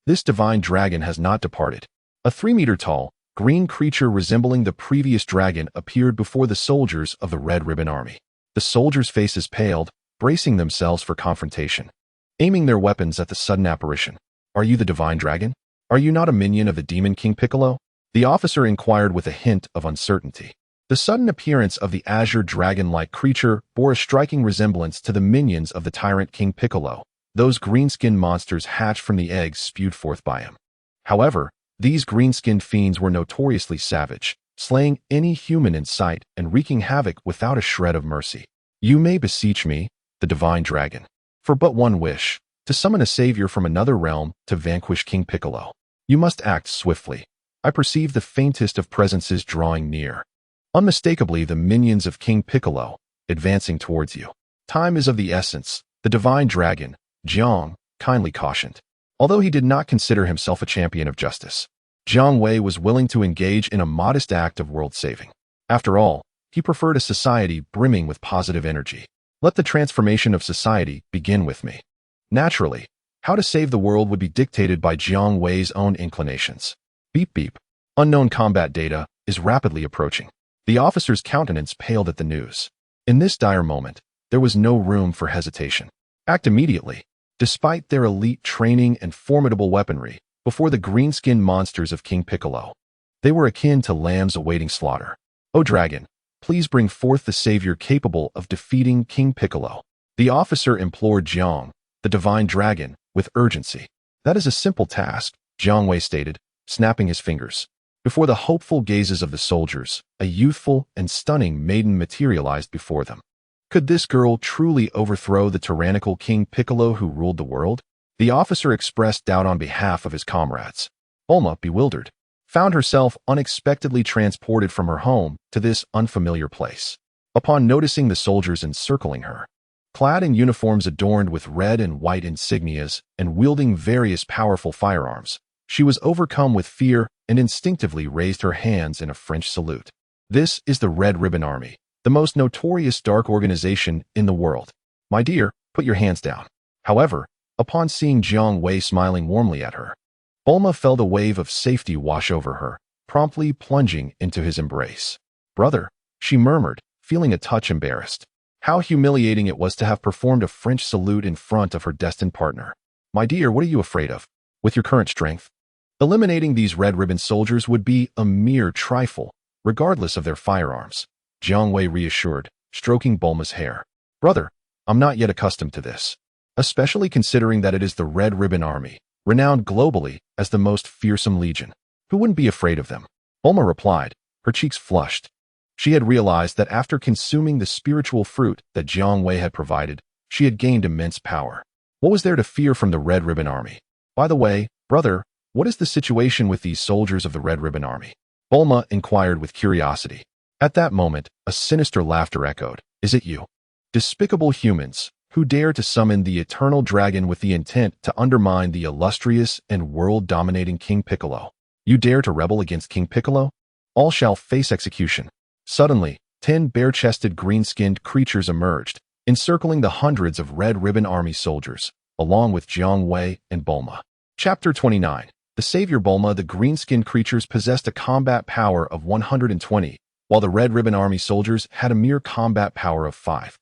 This Divine Dragon has not departed. A 3-meter-tall, green creature resembling the previous dragon appeared before the soldiers of the Red Ribbon Army. The soldiers' faces paled, bracing themselves for confrontation, aiming their weapons at the sudden apparition. Are you the Divine Dragon? Are you not a minion of the Demon King Piccolo? The officer inquired with a hint of uncertainty. The sudden appearance of the azure dragon-like creature bore a striking resemblance to the minions of the tyrant King Piccolo, those green-skinned monsters hatched from the eggs spewed forth by him. However, these green-skinned fiends were notoriously savage, slaying any human in sight and wreaking havoc without a shred of mercy. You may beseech me, the Divine Dragon, for but one wish, to summon a savior from another realm to vanquish King Piccolo. You must act swiftly. I perceive the faintest of presences drawing near. Unmistakably the minions of King Piccolo, advancing towards you. Time is of the essence, the Divine Dragon, Jiang, kindly cautioned. Although he did not consider himself a champion of justice, Jiang Wei was willing to engage in a modest act of world-saving. After all, he preferred a society brimming with positive energy. Let the transformation of society begin with me. Naturally, how to save the world would be dictated by Jiang Wei's own inclinations. Beep beep. Unknown combat data is rapidly approaching. The officer's countenance paled at the news. In this dire moment, there was no room for hesitation. Act immediately. Despite their elite training and formidable weaponry, before the green-skinned monsters of King Piccolo, they were akin to lambs awaiting slaughter. O dragon, please bring forth the savior capable of defeating King Piccolo. The officer implored Jiang, the Divine Dragon, with urgency. That is a simple task, Jiang Wei stated, snapping his fingers. Before the hopeful gazes of the soldiers, a youthful and stunning maiden materialized before them. Could this girl truly overthrow the tyrannical King Piccolo who ruled the world? The officer expressed doubt on behalf of his comrades. Bulma, bewildered, found herself unexpectedly transported from her home to this unfamiliar place. Upon noticing the soldiers encircling her, clad in uniforms adorned with red and white insignias and wielding various powerful firearms, she was overcome with fear and instinctively raised her hands in a French salute. This is the Red Ribbon Army, the most notorious dark organization in the world. My dear, put your hands down. However, upon seeing Jiang Wei smiling warmly at her, Bulma felt a wave of safety wash over her, promptly plunging into his embrace. Brother, she murmured, feeling a touch embarrassed. How humiliating it was to have performed a French salute in front of her destined partner. My dear, what are you afraid of? With your current strength, eliminating these Red Ribbon soldiers would be a mere trifle, regardless of their firearms, Jiang Wei reassured, stroking Bulma's hair. Brother, I'm not yet accustomed to this. especially considering that it is the Red Ribbon Army, renowned globally as the most fearsome legion. Who wouldn't be afraid of them? Bulma replied, her cheeks flushed. She had realized that after consuming the spiritual fruit that Jiang Wei had provided, she had gained immense power. What was there to fear from the Red Ribbon Army? By the way, brother, what is the situation with these soldiers of the Red Ribbon Army? Bulma inquired with curiosity. At that moment, a sinister laughter echoed. Is it you? Despicable humans, who dare to summon the eternal dragon with the intent to undermine the illustrious and world-dominating King Piccolo. You dare to rebel against King Piccolo? All shall face execution. Suddenly, 10 bare-chested green-skinned creatures emerged, encircling the hundreds of Red Ribbon Army soldiers, along with Jiang Wei and Bulma. Chapter 29. The Savior Bulma. The green-skinned creatures possessed a combat power of 120, while the Red Ribbon Army soldiers had a mere combat power of 5,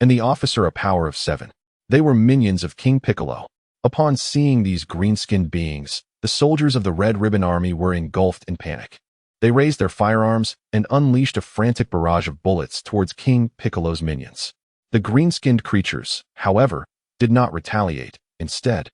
and the officer a power of 7. They were minions of King Piccolo. Upon seeing these green-skinned beings, the soldiers of the Red Ribbon Army were engulfed in panic. They raised their firearms and unleashed a frantic barrage of bullets towards King Piccolo's minions. The green-skinned creatures, however, did not retaliate. Instead,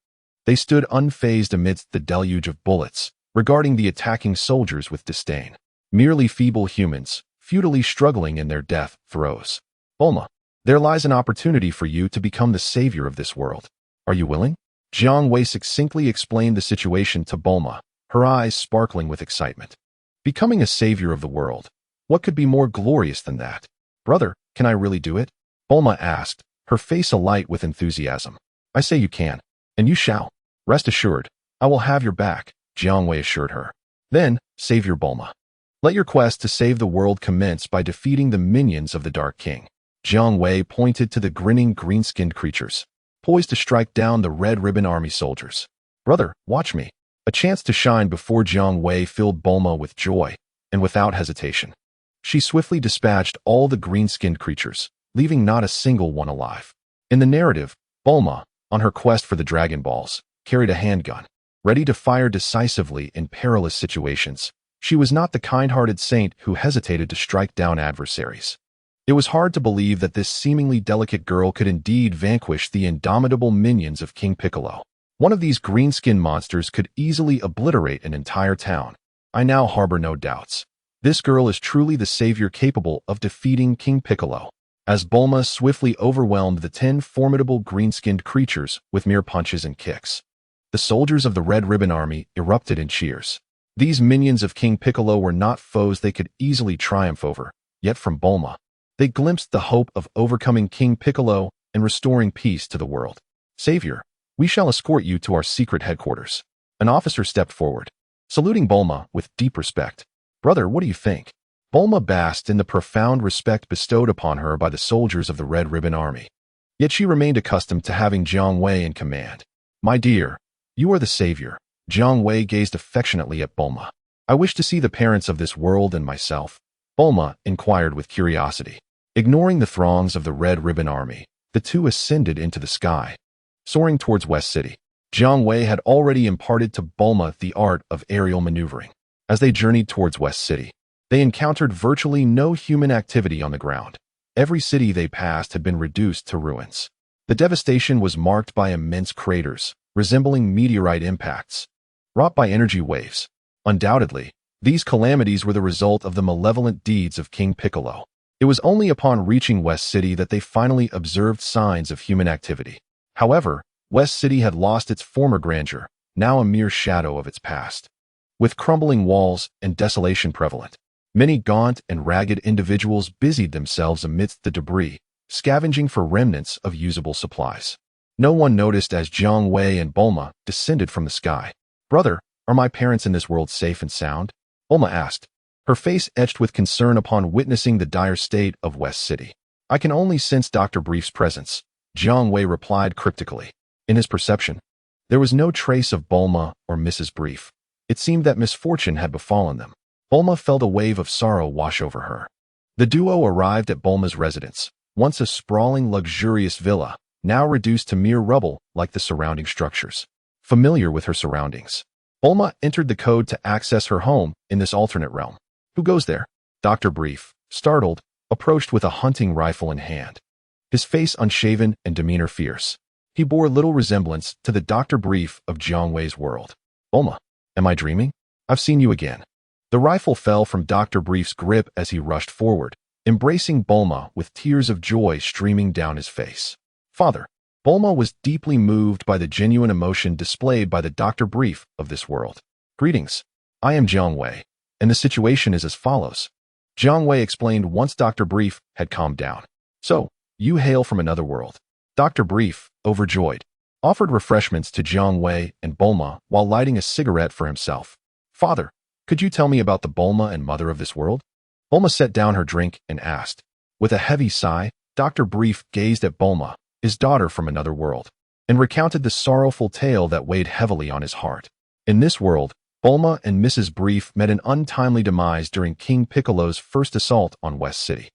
they stood unfazed amidst the deluge of bullets, regarding the attacking soldiers with disdain. Merely feeble humans, futilely struggling in their death throes. Bulma, there lies an opportunity for you to become the savior of this world. Are you willing? Jiang Wei succinctly explained the situation to Bulma, her eyes sparkling with excitement. Becoming a savior of the world. What could be more glorious than that? Brother, can I really do it? Bulma asked, her face alight with enthusiasm. I say you can, and you shall. Rest assured, I will have your back, Jiang Wei assured her. Then, Savior Bulma. Let your quest to save the world commence by defeating the minions of the Dark King. Jiang Wei pointed to the grinning green-skinned creatures, poised to strike down the Red Ribbon Army soldiers. Brother, watch me. A chance to shine before Jiang Wei filled Bulma with joy, and without hesitation. She swiftly dispatched all the green-skinned creatures, leaving not a single one alive. In the narrative, Bulma, on her quest for the Dragon Balls, carried a handgun, ready to fire decisively in perilous situations. She was not the kind-hearted saint who hesitated to strike down adversaries. It was hard to believe that this seemingly delicate girl could indeed vanquish the indomitable minions of King Piccolo. One of these green-skinned monsters could easily obliterate an entire town. I now harbor no doubts. This girl is truly the savior capable of defeating King Piccolo. As Bulma swiftly overwhelmed the 10 formidable green-skinned creatures with mere punches and kicks, the soldiers of the Red Ribbon Army erupted in cheers. These minions of King Piccolo were not foes they could easily triumph over, yet from Bulma, they glimpsed the hope of overcoming King Piccolo and restoring peace to the world. Savior, we shall escort you to our secret headquarters. An officer stepped forward, saluting Bulma with deep respect. Brother, what do you think? Bulma basked in the profound respect bestowed upon her by the soldiers of the Red Ribbon Army. Yet she remained accustomed to having Jiang Wei in command. My dear, you are the savior. Jiang Wei gazed affectionately at Bulma. I wish to see the parents of this world and myself. Bulma inquired with curiosity. Ignoring the throngs of the Red Ribbon Army, the two ascended into the sky, soaring towards West City. Jiang Wei had already imparted to Bulma the art of aerial maneuvering. As they journeyed towards West City, they encountered virtually no human activity on the ground. Every city they passed had been reduced to ruins. The devastation was marked by immense craters, resembling meteorite impacts, wrought by energy waves. Undoubtedly, these calamities were the result of the malevolent deeds of King Piccolo. It was only upon reaching West City that they finally observed signs of human activity. However, West City had lost its former grandeur, now a mere shadow of its past. With crumbling walls and desolation prevalent, many gaunt and ragged individuals busied themselves amidst the debris, scavenging for remnants of usable supplies. No one noticed as Jiang Wei and Bulma descended from the sky. Brother, are my parents in this world safe and sound? Bulma asked, her face etched with concern upon witnessing the dire state of West City. I can only sense Dr. Brief's presence, Jiang Wei replied cryptically. In his perception, there was no trace of Bulma or Mrs. Brief. It seemed that misfortune had befallen them. Bulma felt a wave of sorrow wash over her. The duo arrived at Bulma's residence, once a sprawling, luxurious villa, now reduced to mere rubble like the surrounding structures. Familiar with her surroundings, Bulma entered the code to access her home in this alternate realm. Who goes there? Dr. Brief, startled, approached with a hunting rifle in hand, his face unshaven and demeanor fierce. He bore little resemblance to the Dr. Brief of Jiang Wei's world. Bulma, am I dreaming? I've seen you again. The rifle fell from Dr. Brief's grip as he rushed forward, embracing Bulma with tears of joy streaming down his face. Father, Bulma was deeply moved by the genuine emotion displayed by the Dr. Brief of this world. Greetings. I am Jiang Wei, and the situation is as follows. Jiang Wei explained once Dr. Brief had calmed down. So, you hail from another world. Dr. Brief, overjoyed, offered refreshments to Jiang Wei and Bulma while lighting a cigarette for himself. Father, could you tell me about the Bulma and mother of this world? Bulma set down her drink and asked. With a heavy sigh, Dr. Brief gazed at Bulma, his daughter from another world, and recounted the sorrowful tale that weighed heavily on his heart. In this world, Bulma and Mrs. Brief met an untimely demise during King Piccolo's first assault on West City.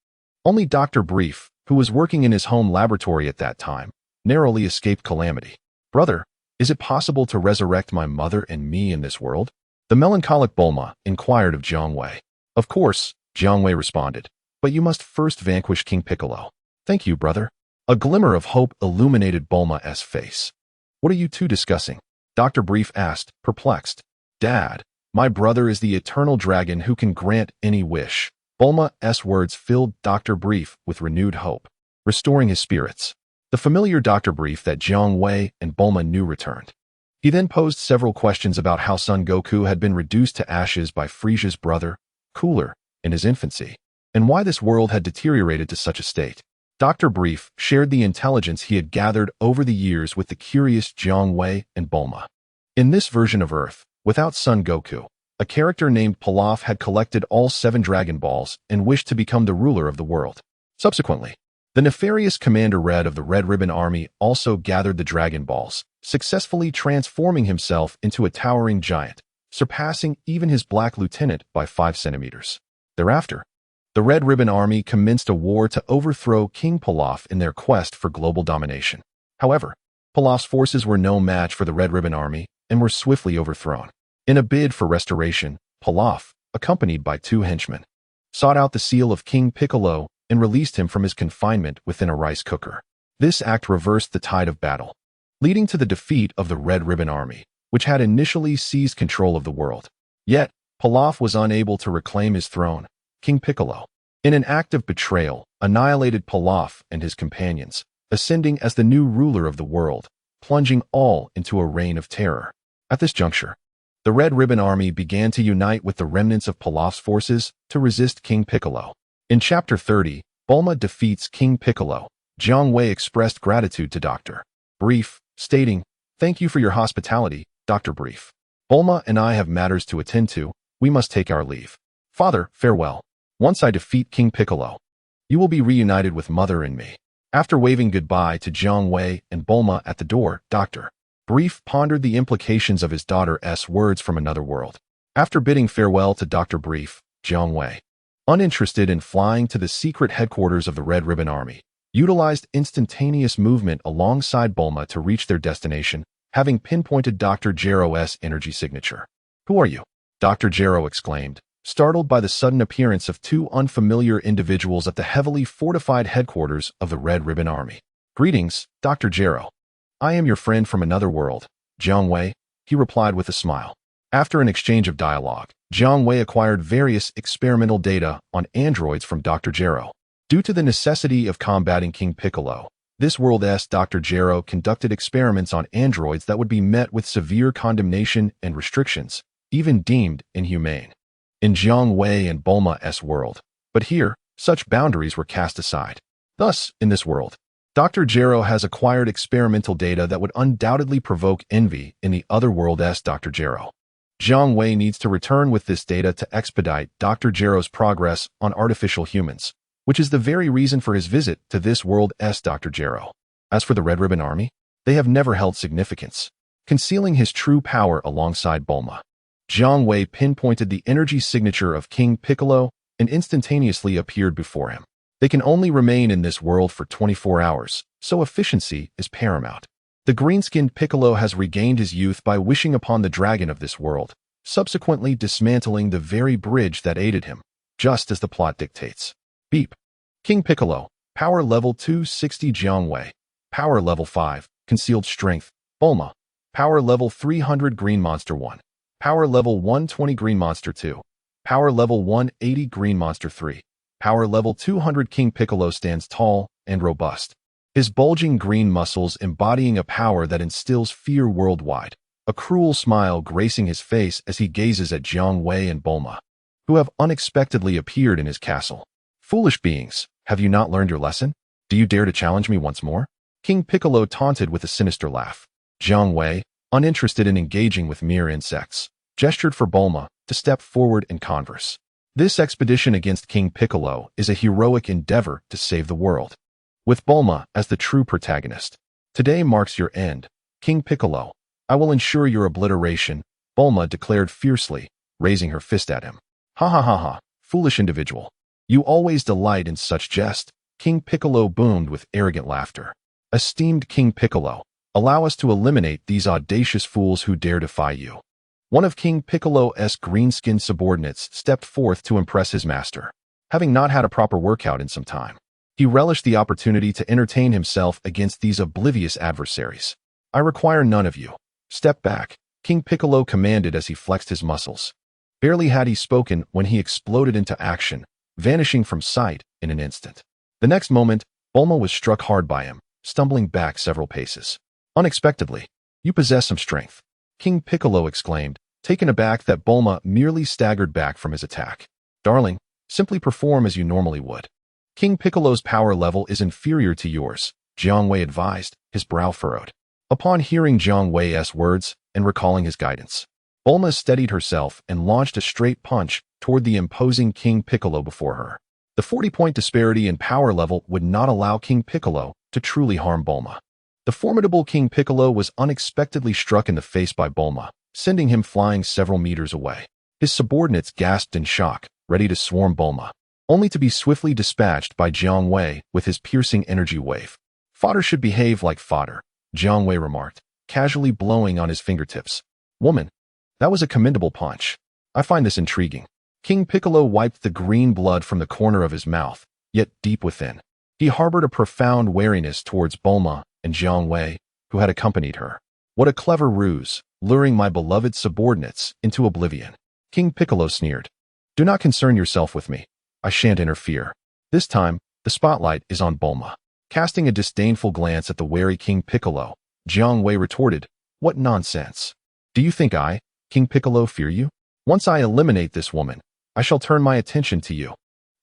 Only Dr. Brief, who was working in his home laboratory at that time, narrowly escaped calamity. Brother, is it possible to resurrect my mother and me in this world? The melancholic Bulma inquired of Jiang Wei. Of course, Jiang Wei responded, but you must first vanquish King Piccolo. Thank you, brother. A glimmer of hope illuminated Bulma's face. What are you two discussing? Dr. Brief asked, perplexed. Dad, my brother is the eternal dragon who can grant any wish. Bulma's words filled Dr. Brief with renewed hope, restoring his spirits. The familiar Dr. Brief that Jiang Wei and Bulma knew returned. He then posed several questions about how Son Goku had been reduced to ashes by Frieza's brother, Cooler, in his infancy, and why this world had deteriorated to such a state. Dr. Brief shared the intelligence he had gathered over the years with the curious Jiang Wei and Bulma. In this version of Earth, without Son Goku, a character named Pilaf had collected all 7 Dragon Balls and wished to become the ruler of the world. Subsequently, the nefarious Commander Red of the Red Ribbon Army also gathered the Dragon Balls, successfully transforming himself into a towering giant, surpassing even his Black Lieutenant by 5 centimeters. Thereafter, the Red Ribbon Army commenced a war to overthrow King Pilaf in their quest for global domination. However, Pilaf's forces were no match for the Red Ribbon Army and were swiftly overthrown. In a bid for restoration, Pilaf, accompanied by 2 henchmen, sought out the seal of King Piccolo and released him from his confinement within a rice cooker. This act reversed the tide of battle, leading to the defeat of the Red Ribbon Army, which had initially seized control of the world. Yet, Pilaf was unable to reclaim his throne. King Piccolo, in an act of betrayal, annihilated Pilaf and his companions, ascending as the new ruler of the world, plunging all into a reign of terror. At this juncture, the Red Ribbon Army began to unite with the remnants of Pilaf's forces to resist King Piccolo. In Chapter 30, Bulma defeats King Piccolo. Jiang Wei expressed gratitude to Dr. Brief, stating, "Thank you for your hospitality, Dr. Brief. Bulma and I have matters to attend to. We must take our leave. Father, farewell. Once I defeat King Piccolo, you will be reunited with Mother and me." After waving goodbye to Jiang Wei and Bulma at the door, Dr. Brief pondered the implications of his daughter's words from another world. After bidding farewell to Dr. Brief, Jiang Wei, uninterested in flying to the secret headquarters of the Red Ribbon Army, utilized instantaneous movement alongside Bulma to reach their destination, having pinpointed Dr. Gero's energy signature. "Who are you?" Dr. Gero exclaimed, startled by the sudden appearance of 2 unfamiliar individuals at the heavily fortified headquarters of the Red Ribbon Army. "Greetings, Dr. Gero. I am your friend from another world, Jiang Wei," he replied with a smile. After an exchange of dialogue, Jiang Wei acquired various experimental data on androids from Dr. Gero. Due to the necessity of combating King Piccolo, this world's Dr. Gero conducted experiments on androids that would be met with severe condemnation and restrictions, even deemed inhumane, in Jiang Wei and Bulma's world. But here, such boundaries were cast aside. Thus, in this world, Dr. Gero has acquired experimental data that would undoubtedly provoke envy in the other world's Dr. Gero. Jiang Wei needs to return with this data to expedite Dr. Gero's progress on artificial humans, which is the very reason for his visit to this world's Dr. Gero. As for the Red Ribbon Army, they have never held significance, concealing his true power alongside Bulma. Jiang Wei pinpointed the energy signature of King Piccolo and instantaneously appeared before him. They can only remain in this world for 24 hours, so efficiency is paramount. The green-skinned Piccolo has regained his youth by wishing upon the dragon of this world, subsequently dismantling the very bridge that aided him, just as the plot dictates. Beep. King Piccolo, Power Level 260 Jiang Wei, Power Level 5, Concealed Strength, Bulma. Power Level 300 Green Monster 1. Power Level 120 Green Monster 2. Power Level 180 Green Monster 3. Power Level 200 King Piccolo stands tall and robust, his bulging green muscles embodying a power that instills fear worldwide, a cruel smile gracing his face as he gazes at Jiang Wei and Bulma, who have unexpectedly appeared in his castle. Foolish beings, have you not learned your lesson? Do you dare to challenge me once more? King Piccolo taunted with a sinister laugh. Jiang Wei, uninterested in engaging with mere insects, gestured for Bulma to step forward and converse. This expedition against King Piccolo is a heroic endeavor to save the world, with Bulma as the true protagonist. Today marks your end, King Piccolo. I will ensure your obliteration, Bulma declared fiercely, raising her fist at him. Ha ha ha ha, foolish individual. You always delight in such jest, King Piccolo boomed with arrogant laughter. Esteemed King Piccolo, allow us to eliminate these audacious fools who dare defy you. One of King Piccolo's green-skinned subordinates stepped forth to impress his master. Having not had a proper workout in some time, he relished the opportunity to entertain himself against these oblivious adversaries. I require none of you. Step back, King Piccolo commanded as he flexed his muscles. Barely had he spoken when he exploded into action, vanishing from sight in an instant. The next moment, Bulma was struck hard by him, stumbling back several paces. Unexpectedly, you possess some strength, King Piccolo exclaimed, taken aback that Bulma merely staggered back from his attack. Darling, simply perform as you normally would. King Piccolo's power level is inferior to yours, Jiang Wei advised, his brow furrowed. Upon hearing Jiang Wei's words and recalling his guidance, Bulma steadied herself and launched a straight punch toward the imposing King Piccolo before her. The 40-point disparity in power level would not allow King Piccolo to truly harm Bulma. The formidable King Piccolo was unexpectedly struck in the face by Bulma, sending him flying several meters away. His subordinates gasped in shock, ready to swarm Bulma, only to be swiftly dispatched by Jiang Wei with his piercing energy wave. Fodder should behave like fodder, Jiang Wei remarked, casually blowing on his fingertips. Woman, that was a commendable punch. I find this intriguing. King Piccolo wiped the green blood from the corner of his mouth, yet deep within, he harbored a profound wariness towards Bulma and Jiang Wei, who had accompanied her. What a clever ruse, luring my beloved subordinates into oblivion. King Piccolo sneered. Do not concern yourself with me. I shan't interfere. This time, the spotlight is on Bulma. Casting a disdainful glance at the wary King Piccolo, Jiang Wei retorted, What nonsense. Do you think I, King Piccolo, fear you? Once I eliminate this woman, I shall turn my attention to you.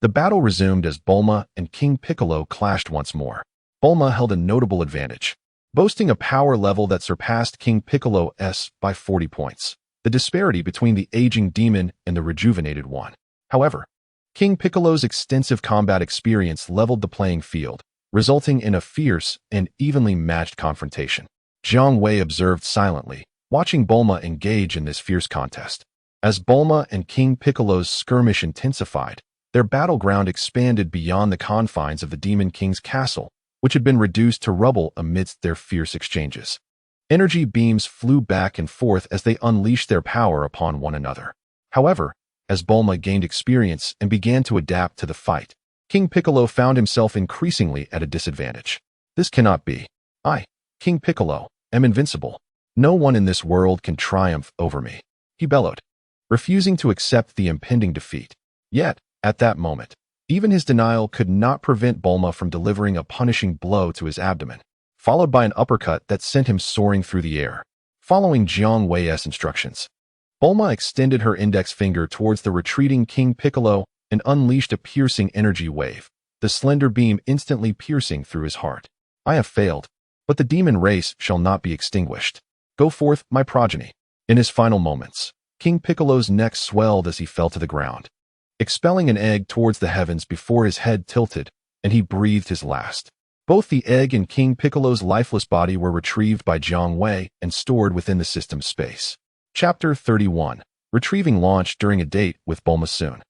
The battle resumed as Bulma and King Piccolo clashed once more. Bulma held a notable advantage, boasting a power level that surpassed King Piccolo's by 40 points. The disparity between the aging demon and the rejuvenated one. However, King Piccolo's extensive combat experience leveled the playing field, resulting in a fierce and evenly matched confrontation. Jiang Wei observed silently, watching Bulma engage in this fierce contest. As Bulma and King Piccolo's skirmish intensified, their battleground expanded beyond the confines of the Demon King's castle, which had been reduced to rubble amidst their fierce exchanges. Energy beams flew back and forth as they unleashed their power upon one another. However, as Bulma gained experience and began to adapt to the fight, King Piccolo found himself increasingly at a disadvantage. This cannot be. I, King Piccolo, am invincible. No one in this world can triumph over me, he bellowed, refusing to accept the impending defeat. Yet, at that moment, even his denial could not prevent Bulma from delivering a punishing blow to his abdomen, followed by an uppercut that sent him soaring through the air. Following Jiang Wei's instructions, Bulma extended her index finger towards the retreating King Piccolo and unleashed a piercing energy wave, the slender beam instantly piercing through his heart. I have failed, but the demon race shall not be extinguished. Go forth, my progeny. In his final moments, King Piccolo's neck swelled as he fell to the ground, expelling an egg towards the heavens before his head tilted, and he breathed his last. Both the egg and King Piccolo's lifeless body were retrieved by Jiang Wei and stored within the system's space. Chapter 31. Retrieving launch during a date with Bulma soon.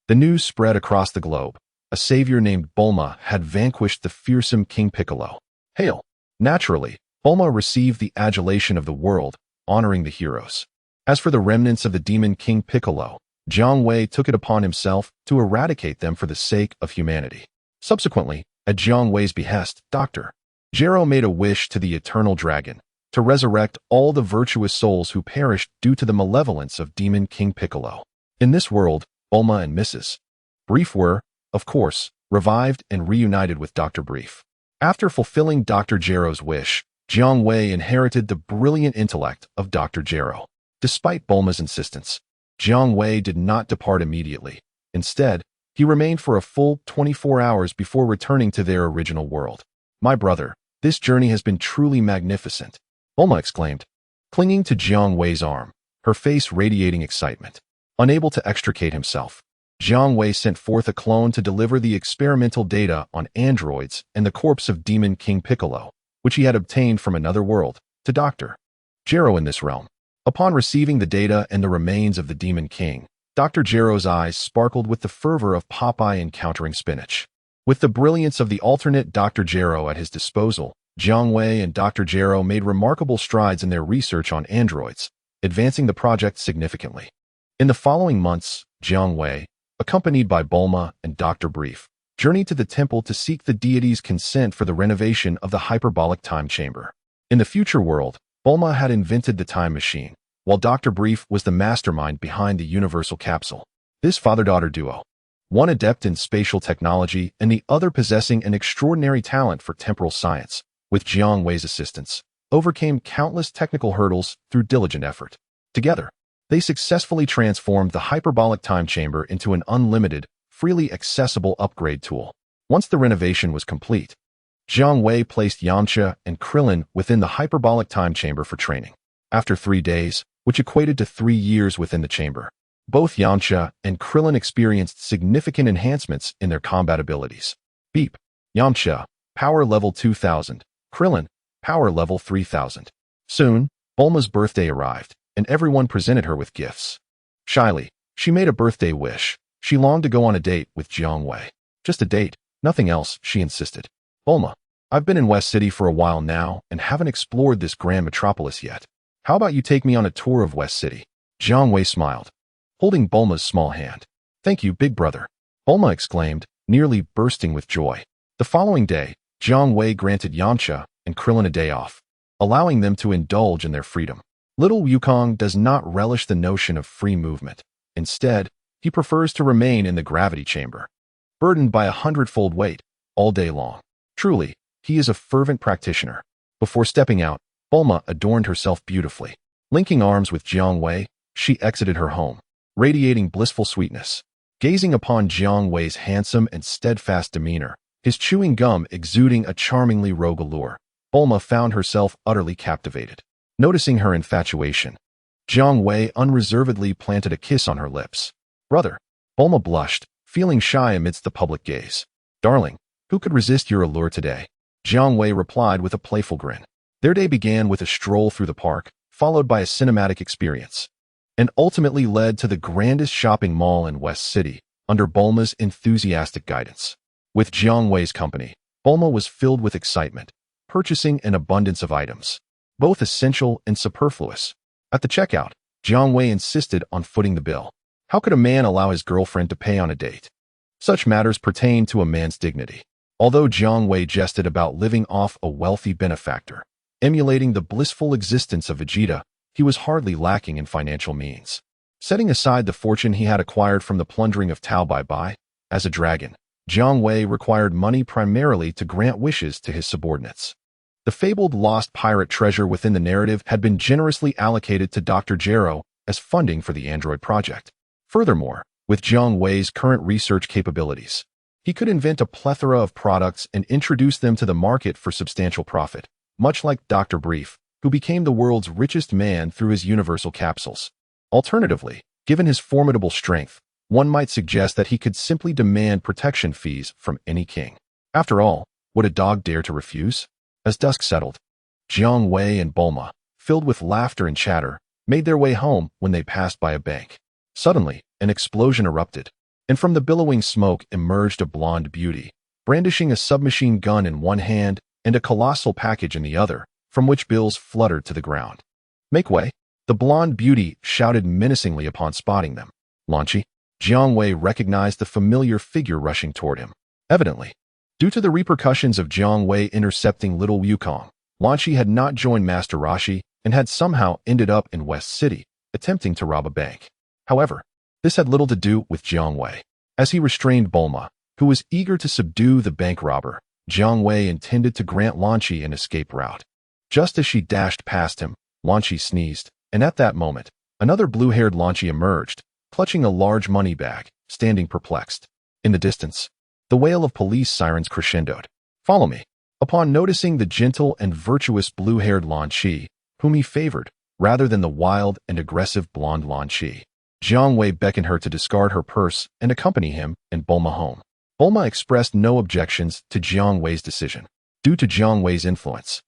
The news spread across the globe. A savior named Bulma had vanquished the fearsome King Piccolo. Hail! Naturally, Bulma received the adulation of the world, honoring the heroes. As for the remnants of the demon King Piccolo, Jiang Wei took it upon himself to eradicate them for the sake of humanity. Subsequently, at Jiang Wei's behest, Dr. Jero made a wish to the eternal dragon to resurrect all the virtuous souls who perished due to the malevolence of Demon King Piccolo. In this world, Bulma and Mrs. Brief were, of course, revived and reunited with Dr. Brief. After fulfilling Dr. Jero's wish, Jiang Wei inherited the brilliant intellect of Dr. Jero. Despite Bulma's insistence, Jiang Wei did not depart immediately. Instead, he remained for a full 24 hours before returning to their original world. "My brother, this journey has been truly magnificent," Bulma exclaimed, clinging to Jiang Wei's arm, her face radiating excitement. Unable to extricate himself, Jiang Wei sent forth a clone to deliver the experimental data on androids and the corpse of Demon King Piccolo, which he had obtained from another world, to Dr. Jero in this realm. Upon receiving the data and the remains of the Demon King, Dr. Jero's eyes sparkled with the fervor of Popeye encountering spinach. With the brilliance of the alternate Dr. Jero at his disposal, Jiang Wei and Dr. Jero made remarkable strides in their research on androids, advancing the project significantly. In the following months, Jiang Wei, accompanied by Bulma and Dr. Brief, journeyed to the temple to seek the deity's consent for the renovation of the hyperbolic time chamber. In the future world, Bulma had invented the time machine, while Dr. Brief was the mastermind behind the universal capsule. This father-daughter duo, one adept in spatial technology and the other possessing an extraordinary talent for temporal science, with Jiang Wei's assistance, overcame countless technical hurdles through diligent effort. Together, they successfully transformed the hyperbolic time chamber into an unlimited, freely accessible upgrade tool. Once the renovation was complete, Jiang Wei placed Yamcha and Krillin within the hyperbolic time chamber for training. After 3 days, which equated to 3 years within the chamber, both Yamcha and Krillin experienced significant enhancements in their combat abilities. Beep. Yamcha, power level 2000. Krillin, power level 3000. Soon, Bulma's birthday arrived, and everyone presented her with gifts. Shyly, she made a birthday wish. She longed to go on a date with Jiang Wei. Just a date, nothing else, she insisted. "Bulma, I've been in West City for a while now and haven't explored this grand metropolis yet. How about you take me on a tour of West City?" Jiang Wei smiled, holding Bulma's small hand. "Thank you, big brother," Bulma exclaimed, nearly bursting with joy. The following day, Jiang Wei granted Yamcha and Krillin a day off, allowing them to indulge in their freedom. Little Wukong does not relish the notion of free movement. Instead, he prefers to remain in the gravity chamber, burdened by 100-fold weight, all day long. Truly, he is a fervent practitioner. Before stepping out, Bulma adorned herself beautifully. Linking arms with Jiang Wei, she exited her home, radiating blissful sweetness. Gazing upon Jiang Wei's handsome and steadfast demeanor, his chewing gum exuding a charmingly rogue allure, Bulma found herself utterly captivated. Noticing her infatuation, Jiang Wei unreservedly planted a kiss on her lips. "Brother," Bulma blushed, feeling shy amidst the public gaze. "Darling, who could resist your allure today?" Jiang Wei replied with a playful grin. Their day began with a stroll through the park, followed by a cinematic experience, and ultimately led to the grandest shopping mall in West City, under Bulma's enthusiastic guidance. With Jiang Wei's company, Bulma was filled with excitement, purchasing an abundance of items, both essential and superfluous. At the checkout, Jiang Wei insisted on footing the bill. How could a man allow his girlfriend to pay on a date? Such matters pertain to a man's dignity. Although Jiang Wei jested about living off a wealthy benefactor, emulating the blissful existence of Vegeta, he was hardly lacking in financial means. Setting aside the fortune he had acquired from the plundering of Tao Bai Bai, as a dragon, Jiang Wei required money primarily to grant wishes to his subordinates. The fabled lost pirate treasure within the narrative had been generously allocated to Dr. Jero as funding for the android project. Furthermore, with Jiang Wei's current research capabilities, he could invent a plethora of products and introduce them to the market for substantial profit, much like Dr. Brief, who became the world's richest man through his universal capsules. Alternatively, given his formidable strength, one might suggest that he could simply demand protection fees from any king. After all, would a dog dare to refuse? As dusk settled, Jiang Wei and Bulma, filled with laughter and chatter, made their way home when they passed by a bank. Suddenly, an explosion erupted, and from the billowing smoke emerged a blonde beauty, brandishing a submachine gun in one hand and a colossal package in the other, from which bills fluttered to the ground. "Make way!" The blonde beauty shouted menacingly upon spotting them. "Launchy!" Jiang Wei recognized the familiar figure rushing toward him. Evidently, Due to the repercussions of Jiang Wei intercepting Little Wukong, Lan Shi had not joined Master Roshi and had somehow ended up in West City, attempting to rob a bank. However, this had little to do with Jiang Wei. As he restrained Bulma, who was eager to subdue the bank robber, Jiang Wei intended to grant Lan Shi an escape route. Just as she dashed past him, Lan Shi sneezed, and at that moment, another blue-haired Lan Shi emerged, clutching a large money bag, standing perplexed. In the distance, the wail of police sirens crescendoed. "Follow me." Upon noticing the gentle and virtuous blue-haired Lan Shi, whom he favored, rather than the wild and aggressive blonde Lan Shi, Jiang Wei beckoned her to discard her purse and accompany him and Bulma home. Bulma expressed no objections to Jiang Wei's decision. Due to Jiang Wei's influence,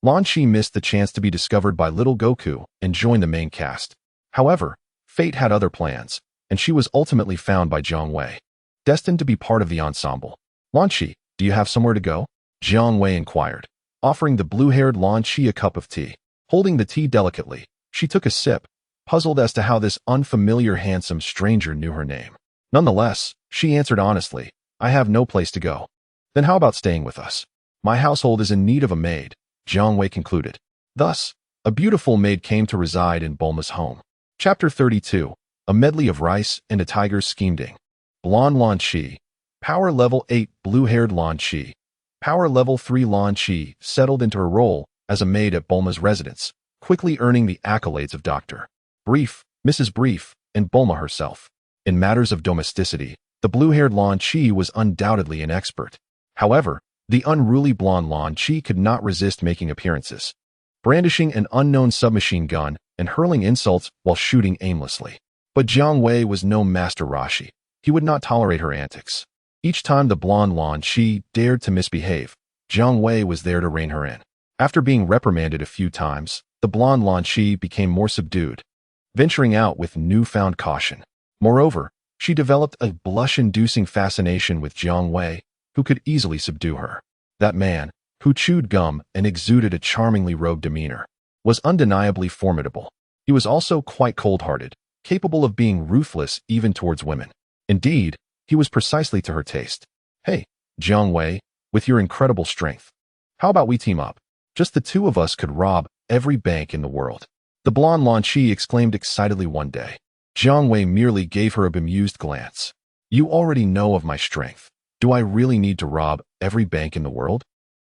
Lan Shi missed the chance to be discovered by little Goku and join the main cast. However, fate had other plans, and she was ultimately found by Jiang Wei, destined to be part of the ensemble. "Lan Shi, do you have somewhere to go?" Jiang Wei inquired, offering the blue-haired Lan Shi a cup of tea. Holding the tea delicately, she took a sip, puzzled as to how this unfamiliar handsome stranger knew her name. Nonetheless, she answered honestly, "I have no place to go." "Then how about staying with us? My household is in need of a maid," Jiang Wei concluded. Thus, a beautiful maid came to reside in Bulma's home. Chapter 32, A Medley of Rice and a Tiger's Scheming. Blonde Lan Shi, Power Level 8 Blue-haired Lan Shi, Power Level 3 Lan Shi settled into her role as a maid at Bulma's residence, quickly earning the accolades of Dr. Brief, Mrs. Brief, and Bulma herself. In matters of domesticity, the blue-haired Lan Shi was undoubtedly an expert. However, the unruly blonde Lan Shi could not resist making appearances, brandishing an unknown submachine gun and hurling insults while shooting aimlessly. But Jiang Wei was no Master Roshi. He would not tolerate her antics. Each time the blonde Lan Shi dared to misbehave, Jiang Wei was there to rein her in. After being reprimanded a few times, the blonde Lan Shi became more subdued, venturing out with newfound caution. Moreover, she developed a blush-inducing fascination with Jiang Wei, who could easily subdue her. That man, who chewed gum and exuded a charmingly robed demeanor, was undeniably formidable. He was also quite cold-hearted, capable of being ruthless even towards women. Indeed, he was precisely to her taste. "Hey, Jiang Wei, with your incredible strength, how about we team up? Just the two of us could rob every bank in the world," the blonde Lan Shi exclaimed excitedly one day. Jiang Wei merely gave her a bemused glance. "You already know of my strength. Do I really need to rob every bank in the world?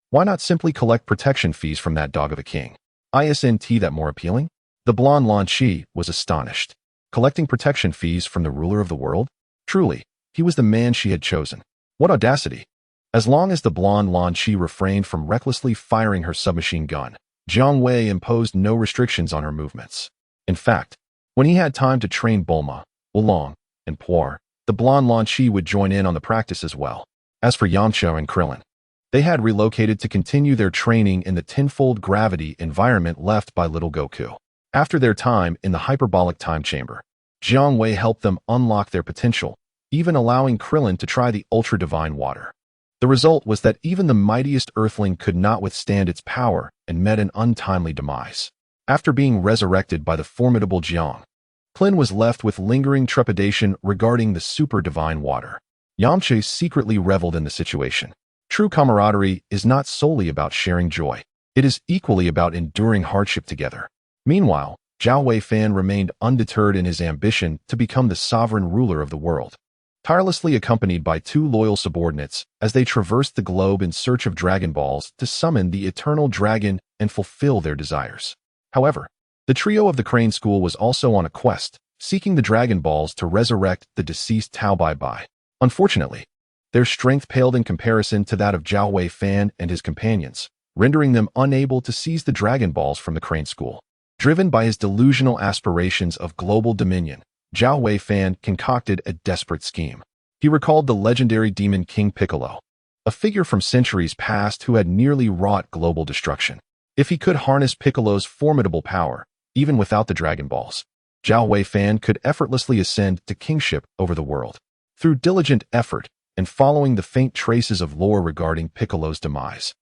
Why not simply collect protection fees from that dog of a king? Isn't that more appealing?" The blonde Lan Shi was astonished. Collecting protection fees from the ruler of the world? Truly, he was the man she had chosen. What audacity! As long as the blonde Lan Shi refrained from recklessly firing her submachine gun, Jiang Wei imposed no restrictions on her movements. In fact, when he had time to train Bulma, Oolong, and Puar, the blonde Lan Shi would join in on the practice as well. As for Yamcha and Krillin, they had relocated to continue their training in the tenfold gravity environment left by little Goku. After their time in the hyperbolic time chamber, Jiang Wei helped them unlock their potential, even allowing Krillin to try the ultra-divine water. The result was that even the mightiest earthling could not withstand its power and met an untimely demise. After being resurrected by the formidable Jiang, Krillin was left with lingering trepidation regarding the super-divine water. Yamcha secretly reveled in the situation. True camaraderie is not solely about sharing joy. It is equally about enduring hardship together. Meanwhile, Jiao Wei Fan remained undeterred in his ambition to become the sovereign ruler of the world, tirelessly accompanied by two loyal subordinates as they traversed the globe in search of Dragon Balls to summon the eternal dragon and fulfill their desires. However, the trio of the Crane School was also on a quest, seeking the Dragon Balls to resurrect the deceased Tao Bai Bai. Unfortunately, their strength paled in comparison to that of Jiao Wei Fan and his companions, rendering them unable to seize the Dragon Balls from the Crane School. Driven by his delusional aspirations of global dominion, Jiao Wei Fan concocted a desperate scheme. He recalled the legendary demon King Piccolo, a figure from centuries past who had nearly wrought global destruction. If he could harness Piccolo's formidable power, even without the Dragon Balls, Jiao Wei Fan could effortlessly ascend to kingship over the world. Through diligent effort and following the faint traces of lore regarding Piccolo's demise,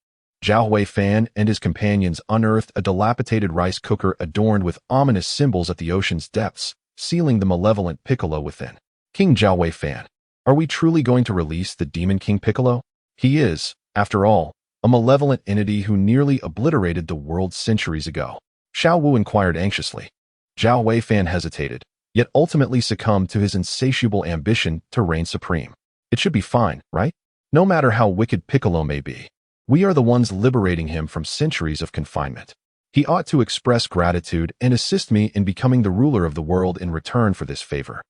Jiao Wei Fan and his companions unearthed a dilapidated rice cooker adorned with ominous symbols at the ocean's depths, sealing the malevolent Piccolo within. "King Jiao Wei Fan, are we truly going to release the Demon King Piccolo?" He is, after all, a malevolent entity who nearly obliterated the world centuries ago. Xiao Wu inquired anxiously. Jiang Wei fan hesitated, yet ultimately succumbed to his insatiable ambition to reign supreme. It should be fine, right? No matter how wicked Piccolo may be, we are the ones liberating him from centuries of confinement. He ought to express gratitude and assist me in becoming the ruler of the world in return for this favor.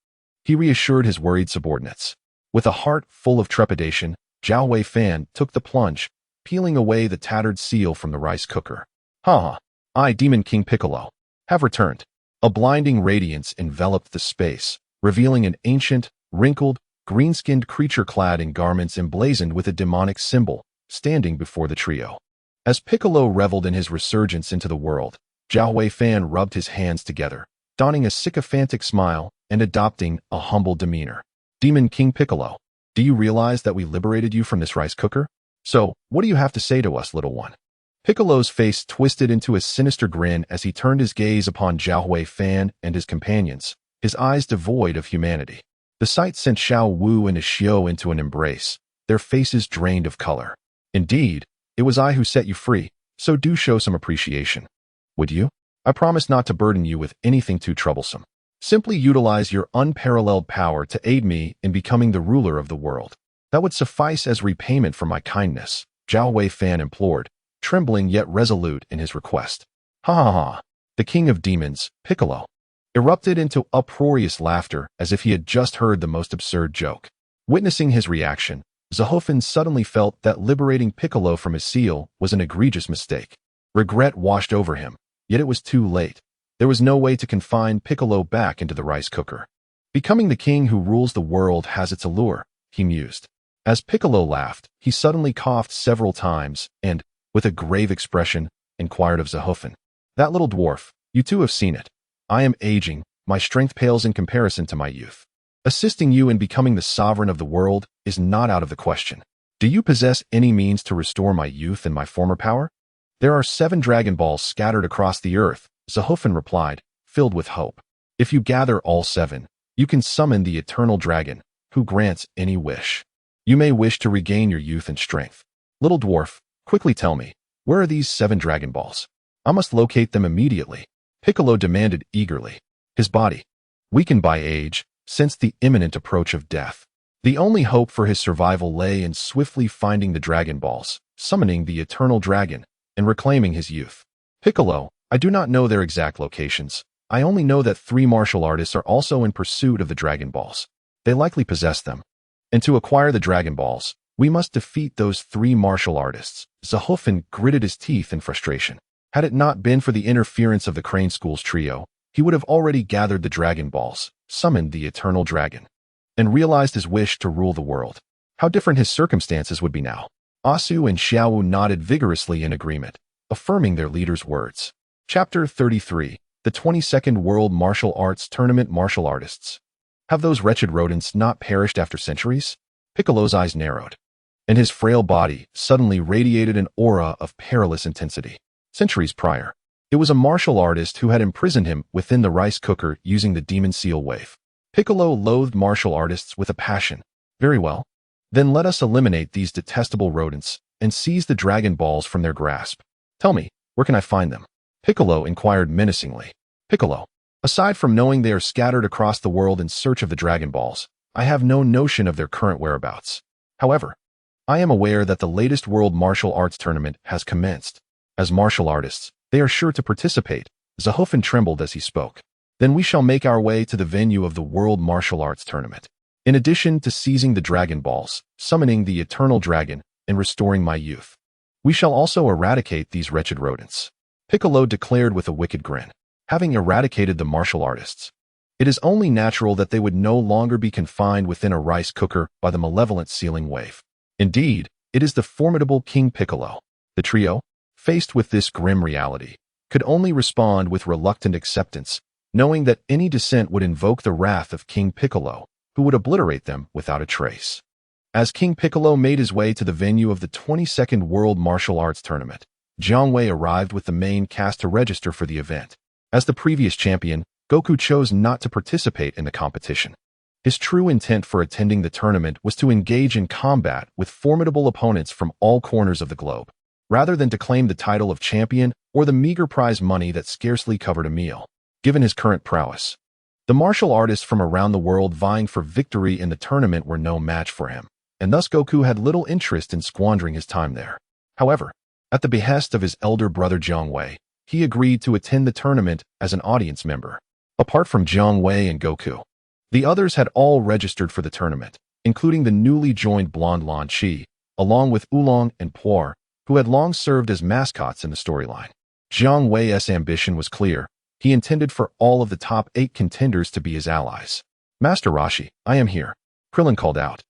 He reassured his worried subordinates. With a heart full of trepidation, Jiang Wei fan took the plunge, peeling away the tattered seal from the rice cooker. Ha! I, Demon King Piccolo, have returned. A blinding radiance enveloped the space, revealing an ancient, wrinkled, green-skinned creature clad in garments emblazoned with a demonic symbol, standing before the trio. As Piccolo reveled in his resurgence into the world, Jiang Wei fan rubbed his hands together, donning a sycophantic smile and adopting a humble demeanor. Demon King Piccolo, do you realize that we liberated you from this rice cooker? So, what do you have to say to us, little one? Piccolo's face twisted into a sinister grin as he turned his gaze upon Jiang Wei fan and his companions, his eyes devoid of humanity. The sight sent Xiao Wu and Xiao into an embrace, their faces drained of color. Indeed, it was I who set you free, so do show some appreciation. Would you? I promise not to burden you with anything too troublesome. Simply utilize your unparalleled power to aid me in becoming the ruler of the world. That would suffice as repayment for my kindness, Jiang Wei fan implored, trembling yet resolute in his request. Ha ha ha! The king of demons, Piccolo, erupted into uproarious laughter as if he had just heard the most absurd joke. Witnessing his reaction, Zehofen suddenly felt that liberating Piccolo from his seal was an egregious mistake. Regret washed over him, yet it was too late. There was no way to confine Piccolo back into the rice cooker. Becoming the king who rules the world has its allure, he mused. As Piccolo laughed, he suddenly coughed several times and, with a grave expression, inquired of Zehofen. That little dwarf, you too have seen it. I am aging, my strength pales in comparison to my youth. Assisting you in becoming the sovereign of the world is not out of the question. Do you possess any means to restore my youth and my former power? There are 7 Dragon Balls scattered across the earth, Zehofen replied, filled with hope. If you gather all 7, you can summon the eternal dragon, who grants any wish. You may wish to regain your youth and strength. Little dwarf, quickly tell me, where are these 7 Dragon Balls? I must locate them immediately, Piccolo demanded eagerly. His body, weakened by age, sensed the imminent approach of death. The only hope for his survival lay in swiftly finding the Dragon Balls, summoning the eternal dragon, and reclaiming his youth. Piccolo, I do not know their exact locations. I only know that 3 martial artists are also in pursuit of the Dragon Balls. They likely possess them. And to acquire the Dragon Balls, we must defeat those 3 martial artists. Zehofen gritted his teeth in frustration. Had it not been for the interference of the Crane School's trio, he would have already gathered the Dragon Balls, summoned the eternal dragon, and realized his wish to rule the world. How different his circumstances would be now. Asu and Xiao nodded vigorously in agreement, affirming their leader's words. Chapter 33, the 22nd World Martial Arts Tournament. Martial Artists. Have those wretched rodents not perished after centuries? Piccolo's eyes narrowed, and his frail body suddenly radiated an aura of perilous intensity. Centuries prior, it was a martial artist who had imprisoned him within the rice cooker using the demon seal wave. Piccolo loathed martial artists with a passion. Very well. Then let us eliminate these detestable rodents and seize the Dragon Balls from their grasp. Tell me, where can I find them? Piccolo inquired menacingly. Piccolo, aside from knowing they are scattered across the world in search of the Dragon Balls, I have no notion of their current whereabouts. However, I am aware that the latest World Martial Arts Tournament has commenced. As martial artists, they are sure to participate. Zehofen trembled as he spoke. Then we shall make our way to the venue of the World Martial Arts Tournament. In addition to seizing the Dragon Balls, summoning the Eternal Dragon, and restoring my youth, we shall also eradicate these wretched rodents. Piccolo declared with a wicked grin. Having eradicated the martial artists, it is only natural that they would no longer be confined within a rice cooker by the malevolent sealing wave. Indeed, it is the formidable King Piccolo. The trio, faced with this grim reality, could only respond with reluctant acceptance, knowing that any dissent would invoke the wrath of King Piccolo, who would obliterate them without a trace. As King Piccolo made his way to the venue of the 22nd World Martial Arts Tournament, Jiang Wei arrived with the main cast to register for the event. As the previous champion, Goku chose not to participate in the competition. His true intent for attending the tournament was to engage in combat with formidable opponents from all corners of the globe, rather than to claim the title of champion or the meager prize money that scarcely covered a meal. Given his current prowess, the martial artists from around the world vying for victory in the tournament were no match for him, and thus Goku had little interest in squandering his time there. However, at the behest of his elder brother Jiang Wei, he agreed to attend the tournament as an audience member. Apart from Jiang Wei and Goku, the others had all registered for the tournament, including the newly joined blonde Lan Chi, along with Oolong and Puar, who had long served as mascots in the storyline. Jiang Wei's ambition was clear. He intended for all of the top 8 contenders to be his allies. Master Roshi, I am here, Krillin called out,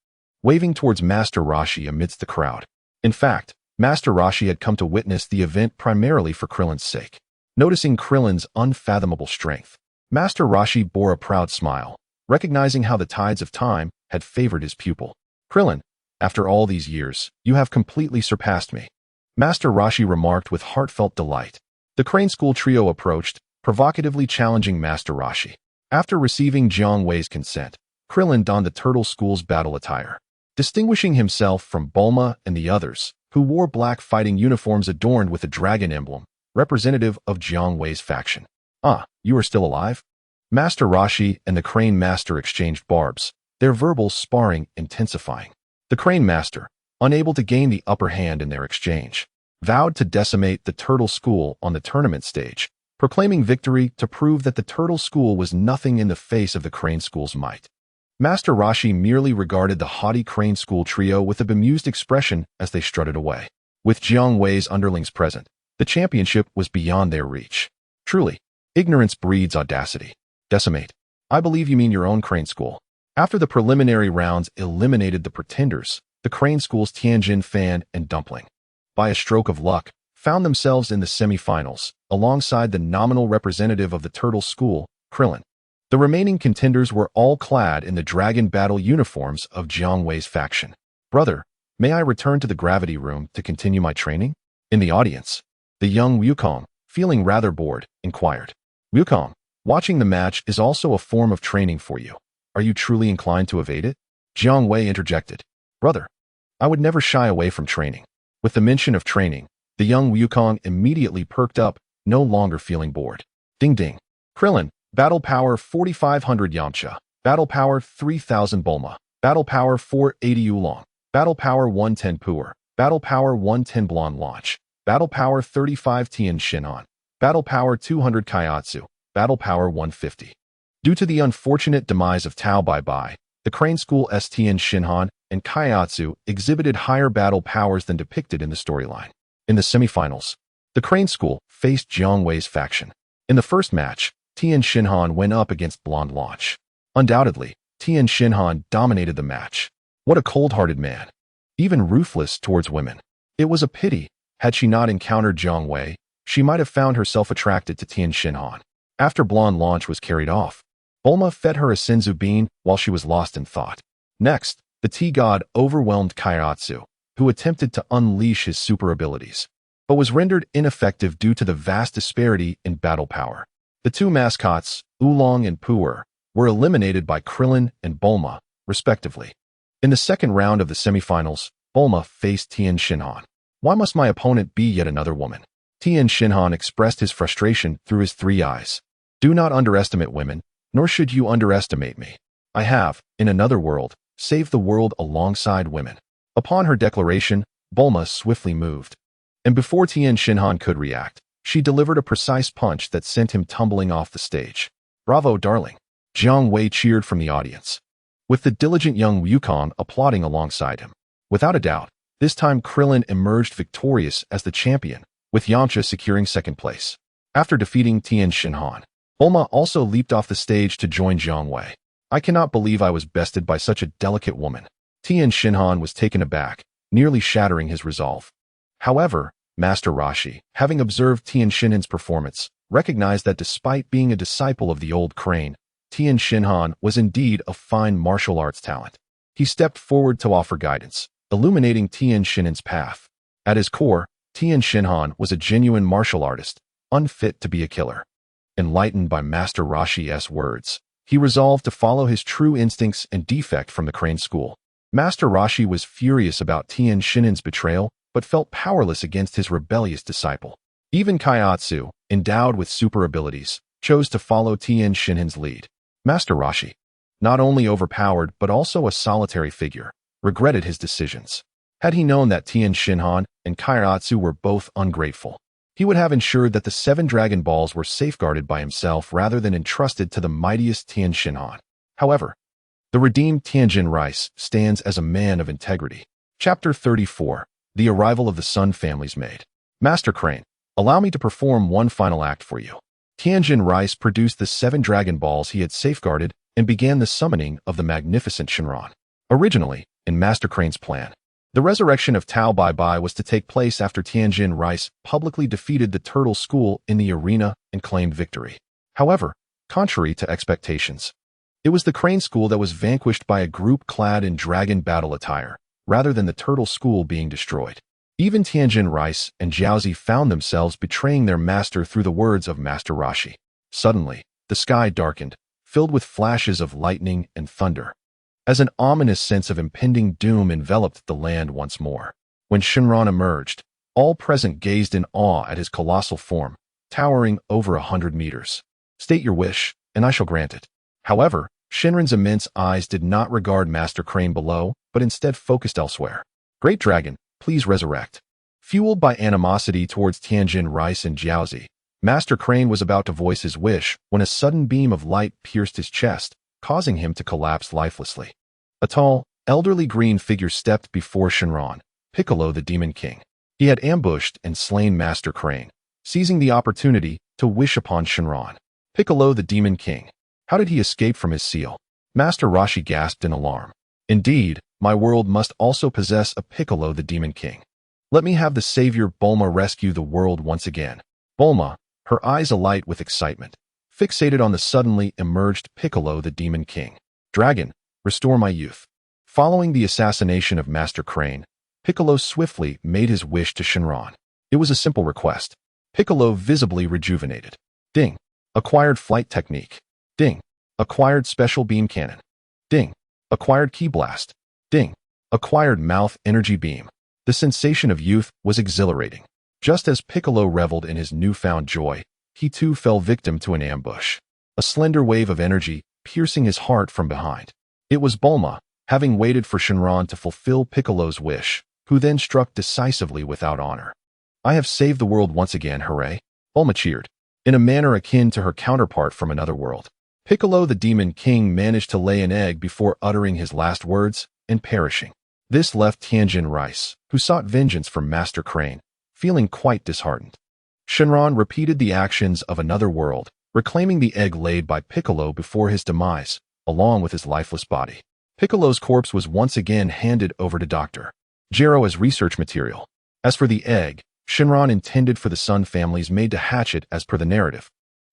waving towards Master Roshi amidst the crowd. In fact, Master Roshi had come to witness the event primarily for Krillin's sake. Noticing Krillin's unfathomable strength, Master Roshi bore a proud smile, recognizing how the tides of time had favored his pupil. Krillin, after all these years, you have completely surpassed me, Master Roshi remarked with heartfelt delight. The Crane School trio approached, provocatively challenging Master Roshi. After receiving Jiang Wei's consent, Krillin donned the Turtle School's battle attire, distinguishing himself from Bulma and the others, who wore black fighting uniforms adorned with a dragon emblem, representative of Jiang Wei's faction. Ah, you are still alive? Master Roshi and the Crane Master exchanged barbs, their verbal sparring intensifying. The Crane Master, unable to gain the upper hand in their exchange, vowed to decimate the Turtle School on the tournament stage, proclaiming victory to prove that the Turtle School was nothing in the face of the Crane School's might. Master Roshi merely regarded the haughty Crane School trio with a bemused expression as they strutted away. With Jiang Wei's underlings present, the championship was beyond their reach. Truly, ignorance breeds audacity. Decimate. I believe you mean your own Crane School. After the preliminary rounds eliminated the pretenders, the Crane School's Tianjin Fan and Dumpling, by a stroke of luck, found themselves in the semifinals, alongside the nominal representative of the Turtle School, Krillin. The remaining contenders were all clad in the Dragon Battle uniforms of Jiang Wei's faction. Brother, may I return to the gravity room to continue my training? In the audience, the young Wukong, feeling rather bored, inquired. Wukong, watching the match is also a form of training for you. Are you truly inclined to evade it? Jiang Wei interjected. Brother, I would never shy away from training. With the mention of training, the young Wukong immediately perked up, no longer feeling bored. Ding ding. Krillin, Battle Power 4500 Yamcha, Battle Power 3000 Bulma, Battle Power 480 Oolong, Battle Power 110 Puer, Battle Power 110 Blonde Launch, Battle Power 35 Tien Shinhan, Battle Power 200 Kaiatsu, Battle Power 150. Due to the unfortunate demise of Tao Bai Bai, the Crane School Tien Shinhan and Kaiatsu exhibited higher battle powers than depicted in the storyline. In the semifinals, the Crane School faced Jiang Wei's faction. In the first match, Tien Shinhan went up against Blonde Launch. Undoubtedly, Tien Shinhan dominated the match. What a cold-hearted man. Even ruthless towards women. It was a pity. Had she not encountered Jiang Wei, she might have found herself attracted to Tien Shinhan. After Blonde Launch was carried off, Bulma fed her a senzu bean while she was lost in thought. Next, the tea god overwhelmed Kaiatsu, who attempted to unleash his super abilities, but was rendered ineffective due to the vast disparity in battle power. The two mascots, Oolong and Puer, were eliminated by Krillin and Bulma, respectively. In the second round of the semifinals, Bulma faced Tien Shinhan. Why must my opponent be yet another woman? Tien Shinhan expressed his frustration through his 3 eyes. Do not underestimate women, nor should you underestimate me. I have, in another world, saved the world alongside women. Upon her declaration, Bulma swiftly moved. And before Tien Shinhan could react, she delivered a precise punch that sent him tumbling off the stage. Bravo, darling. Jiang Wei cheered from the audience, with the diligent young Wukong applauding alongside him. Without a doubt, this time Krillin emerged victorious as the champion, with Yamcha securing second place. After defeating Tien Shinhan, Bulma also leaped off the stage to join Jiang Wei. I cannot believe I was bested by such a delicate woman. Tien Shinhan was taken aback, nearly shattering his resolve. However, Master Roshi, having observed Tien Shinhan's performance, recognized that despite being a disciple of the old Crane, Tien Shinhan was indeed a fine martial arts talent. He stepped forward to offer guidance, illuminating Tien Shinhan's path. At his core, Tien Shinhan was a genuine martial artist, unfit to be a killer. Enlightened by Master Roshi's words, He resolved to follow his true instincts and defect from the Crane School. Master Roshi was furious about Tien Shinhan's betrayal, but felt powerless against his rebellious disciple. Even Kaiotsu, endowed with super abilities, chose to follow Tien Shinhan's lead. Master Roshi, not only overpowered but also a solitary figure, regretted his decisions. Had he known that Tien Shinhan and Kaiotsu were both ungrateful, he would have ensured that the 7 Dragon Balls were safeguarded by himself rather than entrusted to the mightiest Tien Shinhan. However, the redeemed Tianjin Rice stands as a man of integrity. Chapter 34. The Arrival of the Sun Family's Maid. Master Crane, allow me to perform one final act for you. Tianjin Rice produced the 7 Dragon Balls he had safeguarded and began the summoning of the magnificent Shenron. Originally, in Master Crane's plan, the resurrection of Tao Bai Bai was to take place after Tianjin Rice publicly defeated the Turtle School in the arena and claimed victory. However, contrary to expectations, it was the Crane School that was vanquished by a group clad in dragon battle attire, rather than the Turtle School being destroyed. Even Tianjin Rice and Jiaozi found themselves betraying their master through the words of Master Roshi. Suddenly, the sky darkened, filled with flashes of lightning and thunder, as an ominous sense of impending doom enveloped the land once more. When Shenron emerged, all present gazed in awe at his colossal form, towering over 100 meters. State your wish, and I shall grant it. However, Shenron's immense eyes did not regard Master Crane below, but instead focused elsewhere. Great Dragon, please resurrect. Fueled by animosity towards Tianjin Rice and Jiaozi, Master Crane was about to voice his wish when a sudden beam of light pierced his chest, causing him to collapse lifelessly. A tall, elderly green figure stepped before Shenron, Piccolo the Demon King. He had ambushed and slain Master Crane, seizing the opportunity to wish upon Shenron. Piccolo the Demon King. How did he escape from his seal? Master Roshi gasped in alarm. Indeed, my world must also possess a Piccolo the Demon King. Let me have the savior Bulma rescue the world once again. Bulma, her eyes alight with excitement, fixated on the suddenly emerged Piccolo the Demon King. Dragon, restore my youth. Following the assassination of Master Crane, Piccolo swiftly made his wish to Shenron. It was a simple request. Piccolo visibly rejuvenated. Ding. Acquired flight technique. Ding. Acquired special beam cannon. Ding. Acquired ki blast. Ding. Acquired mouth energy beam. The sensation of youth was exhilarating. Just as Piccolo reveled in his newfound joy, he too fell victim to an ambush. A slender wave of energy piercing his heart from behind. It was Bulma, having waited for Shenron to fulfill Piccolo's wish, who then struck decisively without honor. I have saved the world once again, hooray! Bulma cheered, in a manner akin to her counterpart from another world. Piccolo the Demon King managed to lay an egg before uttering his last words and perishing. This left Tianjin Rice, who sought vengeance from Master Crane, feeling quite disheartened. Shenron repeated the actions of another world, reclaiming the egg laid by Piccolo before his demise, along with his lifeless body. Piccolo's corpse was once again handed over to Dr. Gero as research material. As for the egg, Shenron intended for the Sun Family's maid to hatch it as per the narrative,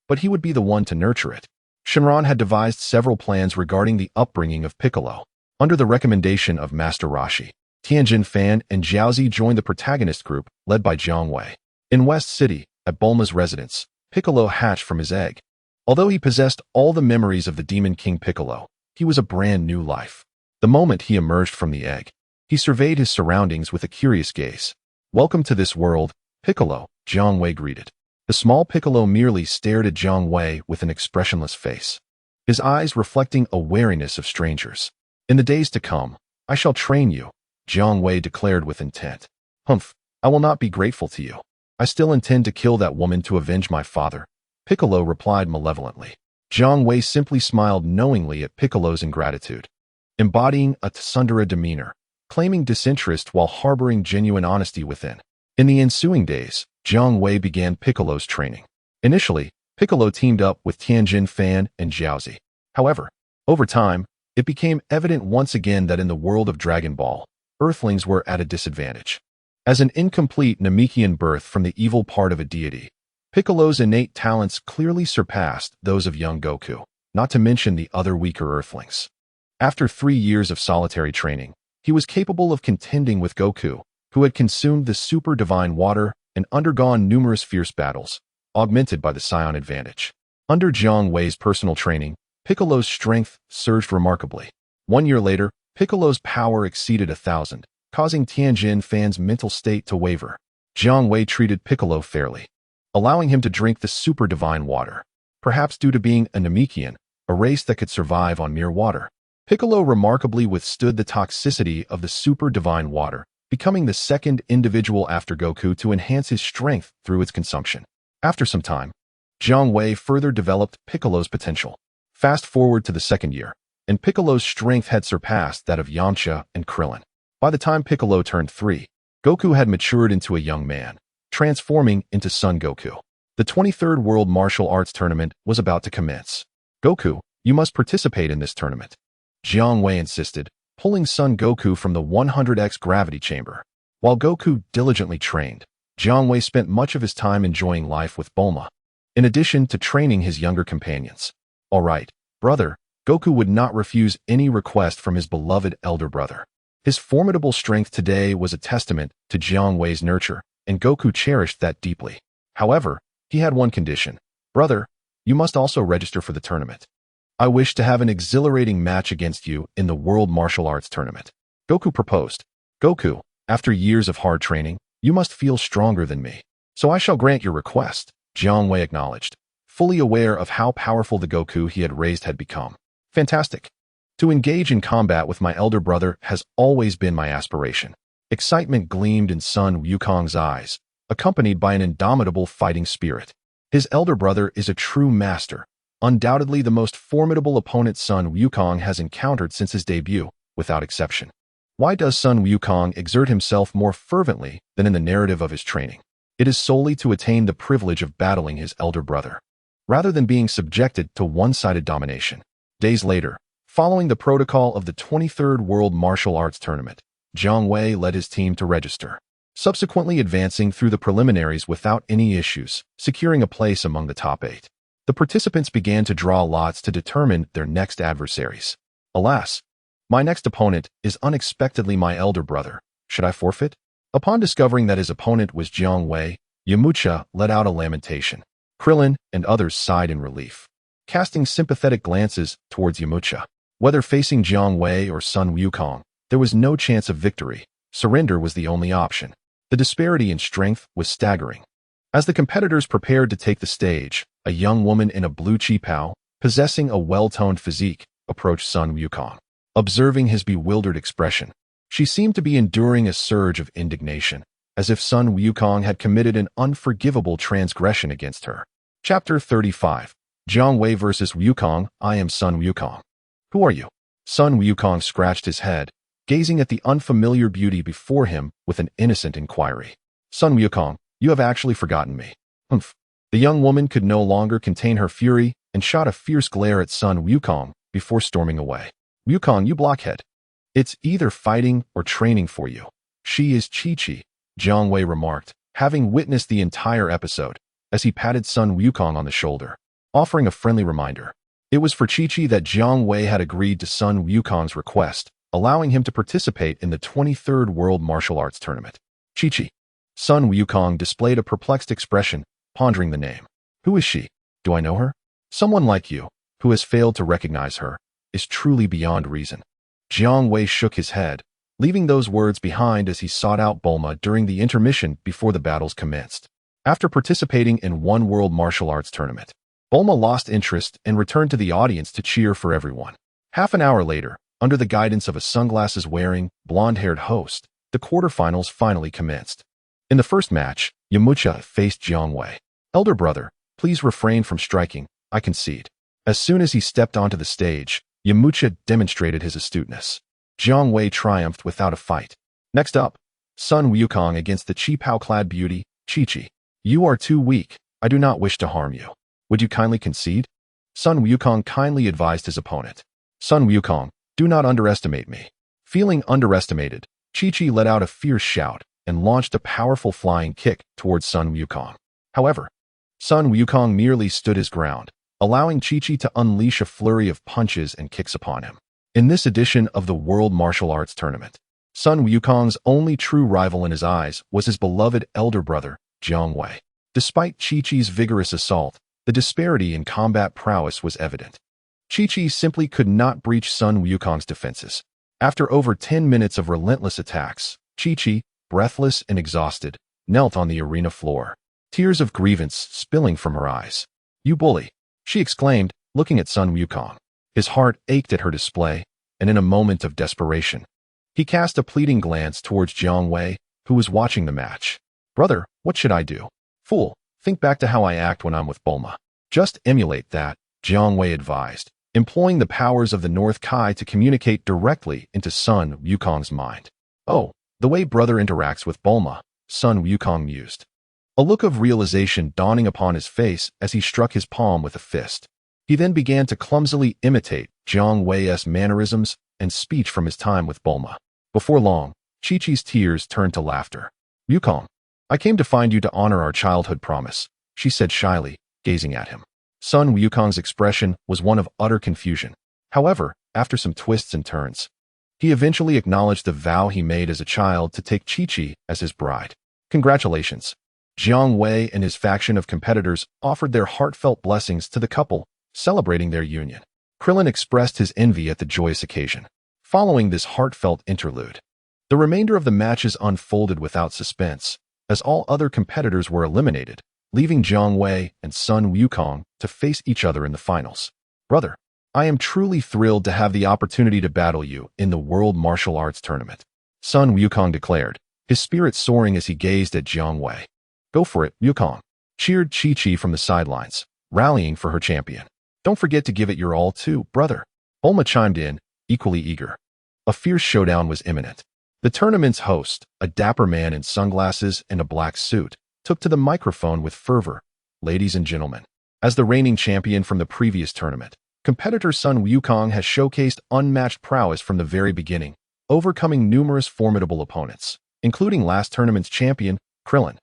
but he would be the one to nurture it. Shenron had devised several plans regarding the upbringing of Piccolo. Under the recommendation of Master Roshi, Tianjin Fan and Jiaozi joined the protagonist group led by Jiang Wei. In West City, at Bulma's residence, Piccolo hatched from his egg. Although he possessed all the memories of the Demon King Piccolo, he was a brand new life. The moment he emerged from the egg, he surveyed his surroundings with a curious gaze. Welcome to this world, Piccolo, Jiang Wei greeted. The small Piccolo merely stared at Jiang Wei with an expressionless face, his eyes reflecting a wariness of strangers. In the days to come, I shall train you, Jiang Wei declared with intent. Humph, I will not be grateful to you. I still intend to kill that woman to avenge my father, Piccolo replied malevolently. Jiang Wei simply smiled knowingly at Piccolo's ingratitude, embodying a tsundere demeanor, claiming disinterest while harboring genuine honesty within. In the ensuing days, Jiang Wei began Piccolo's training. Initially, Piccolo teamed up with Tianjin Fan and Jiaozi. However, over time, it became evident once again that in the world of Dragon Ball, Earthlings were at a disadvantage. As an incomplete Namekian birth from the evil part of a deity, Piccolo's innate talents clearly surpassed those of young Goku, not to mention the other weaker Earthlings. After 3 years of solitary training, he was capable of contending with Goku, who had consumed the super divine water and undergone numerous fierce battles, augmented by the Scion advantage. Under Jiang Wei's personal training, Piccolo's strength surged remarkably. 1 year later, Piccolo's power exceeded 1,000, causing Tianjin fans' mental state to waver. Jiang Wei treated Piccolo fairly, allowing him to drink the super divine water. Perhaps due to being a Namekian, a race that could survive on mere water, Piccolo remarkably withstood the toxicity of the super divine water, becoming the second individual after Goku to enhance his strength through its consumption. After some time, Jiang Wei further developed Piccolo's potential. Fast forward to the 2nd year, and Piccolo's strength had surpassed that of Yamcha and Krillin. By the time Piccolo turned 3, Goku had matured into a young man, transforming into Son Goku. The 23rd World Martial Arts Tournament was about to commence. Goku, you must participate in this tournament, Jiang Wei insisted, pulling Son Goku from the 100x gravity chamber. While Goku diligently trained, Jiang Wei spent much of his time enjoying life with Bulma, in addition to training his younger companions. All right, brother, Goku would not refuse any request from his beloved elder brother. His formidable strength today was a testament to Jiang Wei's nurture, and Goku cherished that deeply. However, he had one condition. Brother, you must also register for the tournament. I wish to have an exhilarating match against you in the World Martial Arts Tournament. Goku proposed. Goku, after years of hard training, you must feel stronger than me. So I shall grant your request, Jiang Wei acknowledged, fully aware of how powerful the Goku he had raised had become. Fantastic. To engage in combat with my elder brother has always been my aspiration. Excitement gleamed in Sun Wukong's eyes, accompanied by an indomitable fighting spirit. His elder brother is a true master, undoubtedly the most formidable opponent Sun Wukong has encountered since his debut, without exception. Why does Sun Wukong exert himself more fervently than in the narrative of his training? It is solely to attain the privilege of battling his elder brother, rather than being subjected to one-sided domination. Days later, following the protocol of the 23rd World Martial Arts Tournament, Jiang Wei led his team to register, subsequently advancing through the preliminaries without any issues, securing a place among the top 8. The participants began to draw lots to determine their next adversaries. Alas, my next opponent is unexpectedly my elder brother. Should I forfeit? Upon discovering that his opponent was Jiang Wei, Yamcha let out a lamentation. Krillin and others sighed in relief, casting sympathetic glances towards Yamcha. Whether facing Jiang Wei or Sun Wukong, there was no chance of victory. Surrender was the only option. The disparity in strength was staggering. As the competitors prepared to take the stage, a young woman in a blue qipao, possessing a well-toned physique, approached Sun Wukong. Observing his bewildered expression, she seemed to be enduring a surge of indignation, as if Sun Wukong had committed an unforgivable transgression against her. Chapter 35. Jiang Wei vs. Wukong. I am Sun Wukong. Who are you? Sun Wukong scratched his head, gazing at the unfamiliar beauty before him with an innocent inquiry. Sun Wukong, you have actually forgotten me. Humph. The young woman could no longer contain her fury and shot a fierce glare at Sun Wukong before storming away. Wukong, you blockhead. It's either fighting or training for you. She is Chi-Chi, Jiang Wei remarked, having witnessed the entire episode, as he patted Sun Wukong on the shoulder, offering a friendly reminder. It was for Chi-Chi that Jiang Wei had agreed to Sun Wukong's request, allowing him to participate in the 23rd World Martial Arts Tournament. Chi-Chi. Sun Wukong displayed a perplexed expression, pondering the name. Who is she? Do I know her? Someone like you, who has failed to recognize her, is truly beyond reason. Jiang Wei shook his head, leaving those words behind as he sought out Bulma during the intermission before the battles commenced. After participating in one World Martial Arts Tournament, Bulma lost interest and returned to the audience to cheer for everyone. Half an hour later, under the guidance of a sunglasses-wearing, blonde-haired host, the quarterfinals finally commenced. In the first match, Yamcha faced Jiang Wei. Elder brother, please refrain from striking, I concede. As soon as he stepped onto the stage, Yamcha demonstrated his astuteness. Jiang Wei triumphed without a fight. Next up, Sun Wukong against the qipao-clad beauty, Chi-Chi. You are too weak. I do not wish to harm you. Would you kindly concede? Sun Wukong kindly advised his opponent. Sun Wukong, do not underestimate me. Feeling underestimated, Chi-Chi let out a fierce shout and launched a powerful flying kick towards Sun Wukong. However, Sun Wukong merely stood his ground, allowing Chi-Chi to unleash a flurry of punches and kicks upon him. In this edition of the World Martial Arts Tournament, Sun Wukong's only true rival in his eyes was his beloved elder brother, Jiang Wei. Despite Chi-Chi's vigorous assault, the disparity in combat prowess was evident. Chi-Chi simply could not breach Sun Wukong's defenses. After over 10 minutes of relentless attacks, Chi-Chi, breathless and exhausted, knelt on the arena floor, tears of grievance spilling from her eyes. "You bully!" she exclaimed, looking at Sun Wukong. His heart ached at her display, and in a moment of desperation, he cast a pleading glance towards Jiang Wei, who was watching the match. "Brother, what should I do?" "Fool, think back to how I act when I'm with Bulma. Just emulate that," Jiang Wei advised, employing the powers of the North Kai to communicate directly into Sun Wukong's mind. "Oh, the way brother interacts with Bulma," Sun Wukong mused, a look of realization dawning upon his face as he struck his palm with a fist. He then began to clumsily imitate Jiang Wei's mannerisms and speech from his time with Bulma. Before long, Chi-Chi's tears turned to laughter. "Wukong, I came to find you to honor our childhood promise," she said shyly, gazing at him. Sun Wukong's expression was one of utter confusion. However, after some twists and turns, he eventually acknowledged the vow he made as a child to take Chi-Chi as his bride. Congratulations. Jiang Wei and his faction of competitors offered their heartfelt blessings to the couple, celebrating their union. Krillin expressed his envy at the joyous occasion. Following this heartfelt interlude, the remainder of the matches unfolded without suspense, as all other competitors were eliminated, leaving Jiang Wei and Sun Wukong to face each other in the finals. "Brother, I am truly thrilled to have the opportunity to battle you in the World Martial Arts Tournament," Sun Wukong declared, his spirit soaring as he gazed at Jiang Wei. "Go for it, Wukong," cheered Chi-Chi from the sidelines, rallying for her champion. "Don't forget to give it your all too, brother." Bulma chimed in, equally eager. A fierce showdown was imminent. The tournament's host, a dapper man in sunglasses and a black suit, took to the microphone with fervor. "Ladies and gentlemen, as the reigning champion from the previous tournament, competitor Sun Wukong has showcased unmatched prowess from the very beginning, overcoming numerous formidable opponents, including last tournament's champion, Krillin,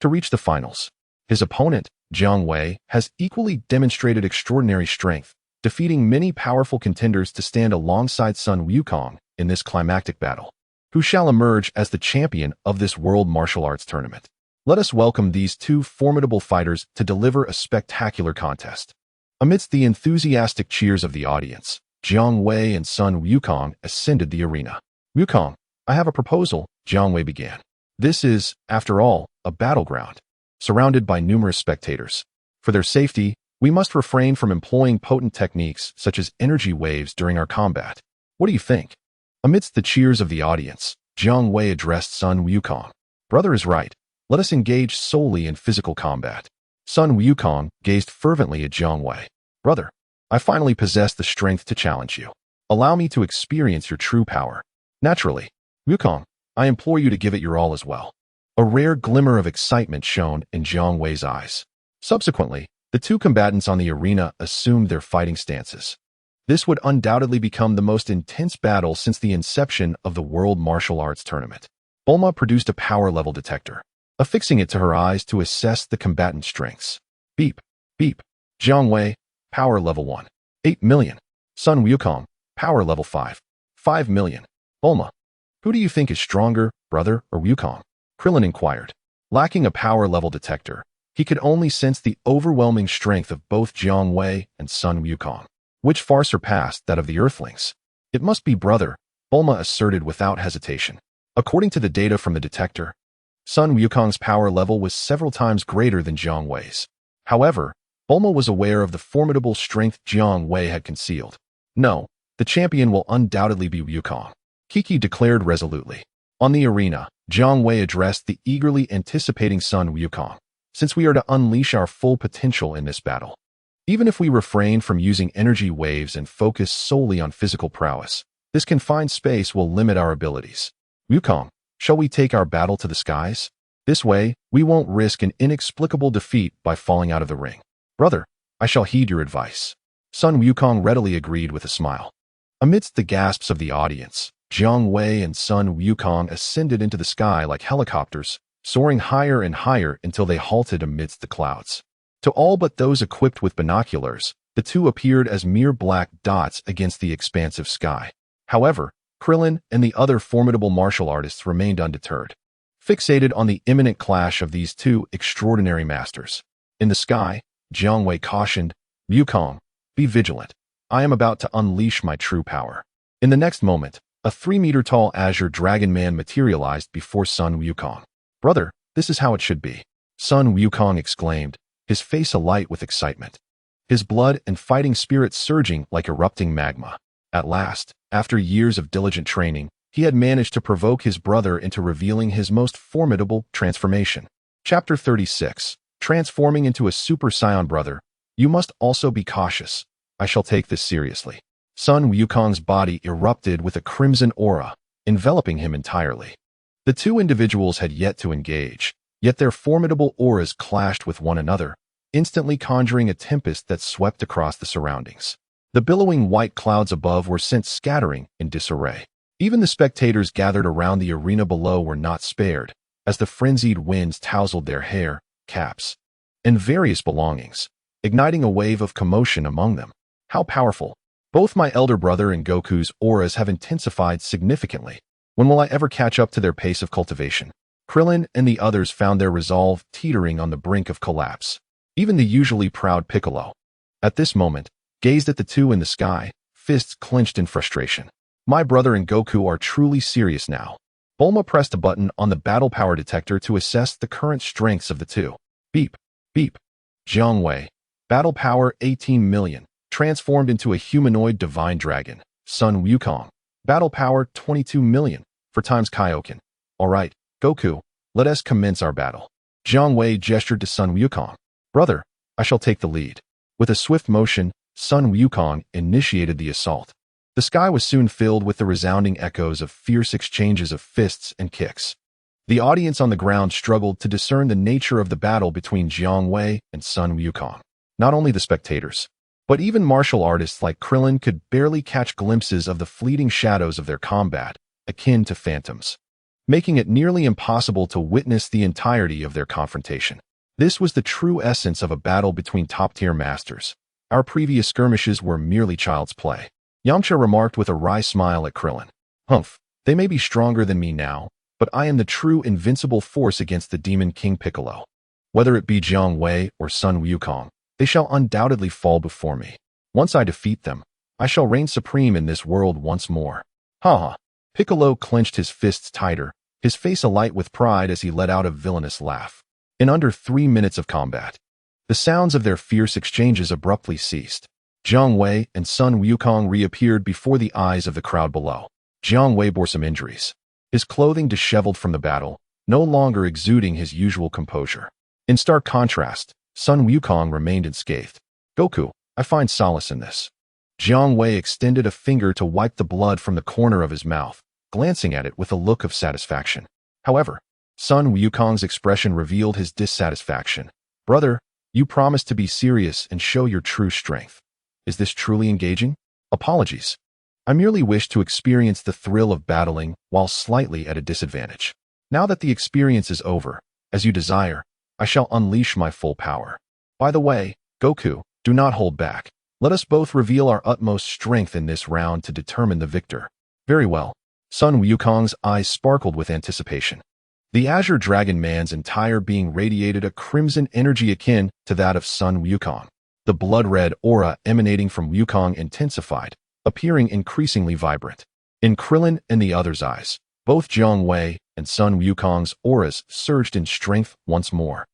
to reach the finals. His opponent, Jiang Wei, has equally demonstrated extraordinary strength, defeating many powerful contenders to stand alongside Sun Wukong in this climactic battle. Who shall emerge as the champion of this World Martial Arts Tournament? Let us welcome these two formidable fighters to deliver a spectacular contest." Amidst the enthusiastic cheers of the audience, Jiang Wei and Sun Wukong ascended the arena. "Wukong, I have a proposal," Jiang Wei began. "This is, after all, a battleground, surrounded by numerous spectators. For their safety, we must refrain from employing potent techniques such as energy waves during our combat. What do you think?" Amidst the cheers of the audience, Jiang Wei addressed Sun Wukong. "Brother is right. Let us engage solely in physical combat." Sun Wukong gazed fervently at Jiang Wei. "Brother, I finally possess the strength to challenge you. Allow me to experience your true power." "Naturally. Wukong, I implore you to give it your all as well." A rare glimmer of excitement shone in Jiang Wei's eyes. Subsequently, the two combatants on the arena assumed their fighting stances. This would undoubtedly become the most intense battle since the inception of the World Martial Arts Tournament. Bulma produced a power level detector, affixing it to her eyes to assess the combatant strengths. Beep, beep. Jiang Wei, power level 1, 8 million. Sun Wukong, power level 5, 5 million. Bulma, who do you think is stronger, brother or Wukong? Krillin inquired. Lacking a power level detector, he could only sense the overwhelming strength of both Jiang Wei and Sun Wukong, which far surpassed that of the Earthlings. "It must be brother," Bulma asserted without hesitation. According to the data from the detector, Sun Wukong's power level was several times greater than Jiang Wei's. However, Bulma was aware of the formidable strength Jiang Wei had concealed. "No, the champion will undoubtedly be Wukong," Kiki declared resolutely. On the arena, Jiang Wei addressed the eagerly anticipating Sun Wukong. "Since we are to unleash our full potential in this battle, even if we refrain from using energy waves and focus solely on physical prowess, this confined space will limit our abilities. Wukong, shall we take our battle to the skies? This way, we won't risk an inexplicable defeat by falling out of the ring." "Brother, I shall heed your advice." Sun Wukong readily agreed with a smile. Amidst the gasps of the audience, Jiang Wei and Sun Wukong ascended into the sky like helicopters, soaring higher and higher until they halted amidst the clouds. To all but those equipped with binoculars, the two appeared as mere black dots against the expansive sky. However, Krillin and the other formidable martial artists remained undeterred, fixated on the imminent clash of these two extraordinary masters. In the sky, Jiang Wei cautioned, "Wukong, be vigilant. I am about to unleash my true power. In the next moment, a 3-meter-tall azure dragon man materialized before Sun Wukong. Brother, this is how it should be. Sun Wukong exclaimed, his face alight with excitement. His blood and fighting spirit surging like erupting magma. At last, after years of diligent training, he had managed to provoke his brother into revealing his most formidable transformation. Chapter 36. Transforming into a Super Saiyan brother. You must also be cautious. I shall take this seriously. Sun Wukong's body erupted with a crimson aura, enveloping him entirely. The two individuals had yet to engage, yet their formidable auras clashed with one another, instantly conjuring a tempest that swept across the surroundings. The billowing white clouds above were sent scattering in disarray. Even the spectators gathered around the arena below were not spared, as the frenzied winds tousled their hair, caps, and various belongings, igniting a wave of commotion among them. How powerful! Both my elder brother and Goku's auras have intensified significantly. When will I ever catch up to their pace of cultivation? Krillin and the others found their resolve teetering on the brink of collapse. Even the usually proud Piccolo, at this moment, gazed at the two in the sky, fists clenched in frustration. My brother and Goku are truly serious now. Bulma pressed a button on the battle power detector to assess the current strengths of the two. Beep, beep. Jiang Wei, battle power 18 million, transformed into a humanoid divine dragon. Sun Wukong, battle power 22 million, 4 times Kaio-ken. Alright, Goku, let us commence our battle. Jiang Wei gestured to Sun Wukong. Brother, I shall take the lead. With a swift motion, Sun Wukong initiated the assault. The sky was soon filled with the resounding echoes of fierce exchanges of fists and kicks. The audience on the ground struggled to discern the nature of the battle between Jiang Wei and Sun Wukong. Not only the spectators, but even martial artists like Krillin could barely catch glimpses of the fleeting shadows of their combat, akin to phantoms, making it nearly impossible to witness the entirety of their confrontation. This was the true essence of a battle between top-tier masters. Our previous skirmishes were merely child's play. Yamcha remarked with a wry smile at Krillin. Humph, they may be stronger than me now, but I am the true invincible force against the Demon King Piccolo. Whether it be Jiang Wei or Sun Wukong, they shall undoubtedly fall before me. Once I defeat them, I shall reign supreme in this world once more. Ha ha. Piccolo clenched his fists tighter, his face alight with pride as he let out a villainous laugh. In under 3 minutes of combat, the sounds of their fierce exchanges abruptly ceased. Jiang Wei and Sun Wukong reappeared before the eyes of the crowd below. Jiang Wei bore some injuries, his clothing disheveled from the battle, no longer exuding his usual composure. In stark contrast, Sun Wukong remained unscathed. Goku, I find solace in this. Jiang Wei extended a finger to wipe the blood from the corner of his mouth, glancing at it with a look of satisfaction. However, Sun Wukong's expression revealed his dissatisfaction. Brother, you promised to be serious and show your true strength. Is this truly engaging? Apologies. I merely wish to experience the thrill of battling while slightly at a disadvantage. Now that the experience is over, as you desire, I shall unleash my full power. By the way, Goku, do not hold back. Let us both reveal our utmost strength in this round to determine the victor. Very well. Sun Wukong's eyes sparkled with anticipation. The Azure Dragon Man's entire being radiated a crimson energy akin to that of Sun Wukong. The blood-red aura emanating from Wukong intensified, appearing increasingly vibrant. In Krillin and the others' eyes, both Jiang Wei and Sun Wukong's auras surged in strength once more.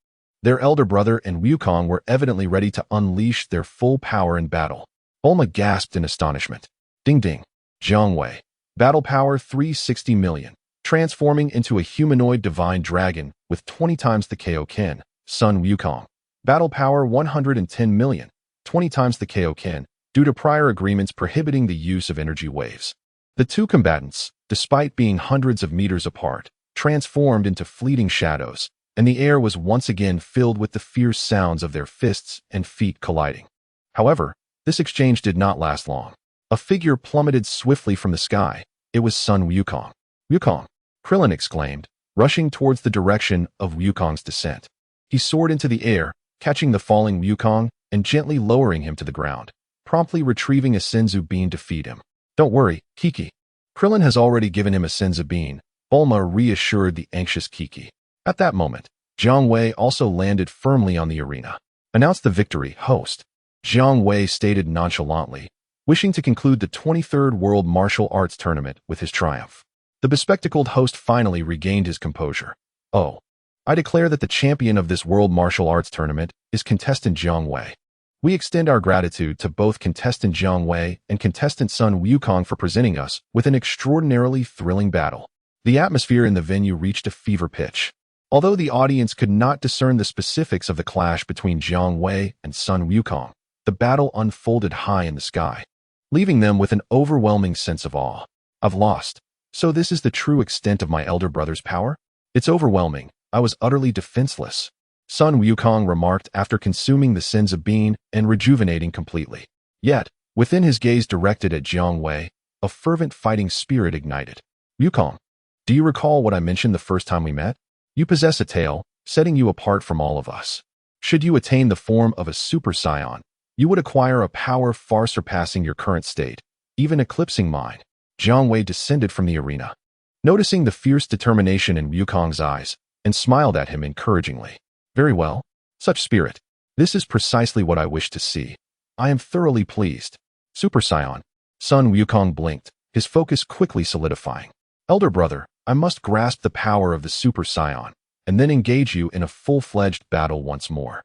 Their elder brother and Wukong were evidently ready to unleash their full power in battle. Bulma gasped in astonishment. Ding ding. Jiang Wei, battle power 360 million, transforming into a humanoid divine dragon with 20 times the Kaio-ken. Sun Wukong, battle power 110 million, 20 times the Kaio-ken, due to prior agreements prohibiting the use of energy waves. The two combatants, despite being hundreds of meters apart, transformed into fleeting shadows, and the air was once again filled with the fierce sounds of their fists and feet colliding. However, this exchange did not last long. A figure plummeted swiftly from the sky. It was Sun Wukong. Wukong! Krillin exclaimed, rushing towards the direction of Wukong's descent. He soared into the air, catching the falling Wukong and gently lowering him to the ground, promptly retrieving a Senzu bean to feed him. Don't worry, Kiki. Krillin has already given him a Senzu bean, Bulma reassured the anxious Kiki. At that moment, Jiang Wei also landed firmly on the arena. Announce the victory, host. Jiang Wei stated nonchalantly, wishing to conclude the 23rd World Martial Arts Tournament with his triumph. The bespectacled host finally regained his composure. "Oh, I declare that the champion of this World Martial Arts Tournament is contestant Jiang Wei. We extend our gratitude to both contestant Jiang Wei and contestant Sun Wukong for presenting us with an extraordinarily thrilling battle." The atmosphere in the venue reached a fever pitch. Although the audience could not discern the specifics of the clash between Jiang Wei and Sun Wukong, the battle unfolded high in the sky, leaving them with an overwhelming sense of awe. "I've lost. So this is the true extent of my elder brother's power? It's overwhelming. I was utterly defenseless," Sun Wukong remarked after consuming the sins of being and rejuvenating completely. Yet, within his gaze directed at Jiang Wei, a fervent fighting spirit ignited. "Wukong, do you recall what I mentioned the first time we met? You possess a tale, setting you apart from all of us. Should you attain the form of a Super Saiyan, you would acquire a power far surpassing your current state, even eclipsing mine." Jiang Wei descended from the arena, noticing the fierce determination in Wukong's eyes, and smiled at him encouragingly. "Very well. Such spirit. This is precisely what I wish to see. I am thoroughly pleased." "Super Saiyan." Sun Wukong blinked, his focus quickly solidifying. "Elder brother, I must grasp the power of the Super Saiyan, and then engage you in a full-fledged battle once more."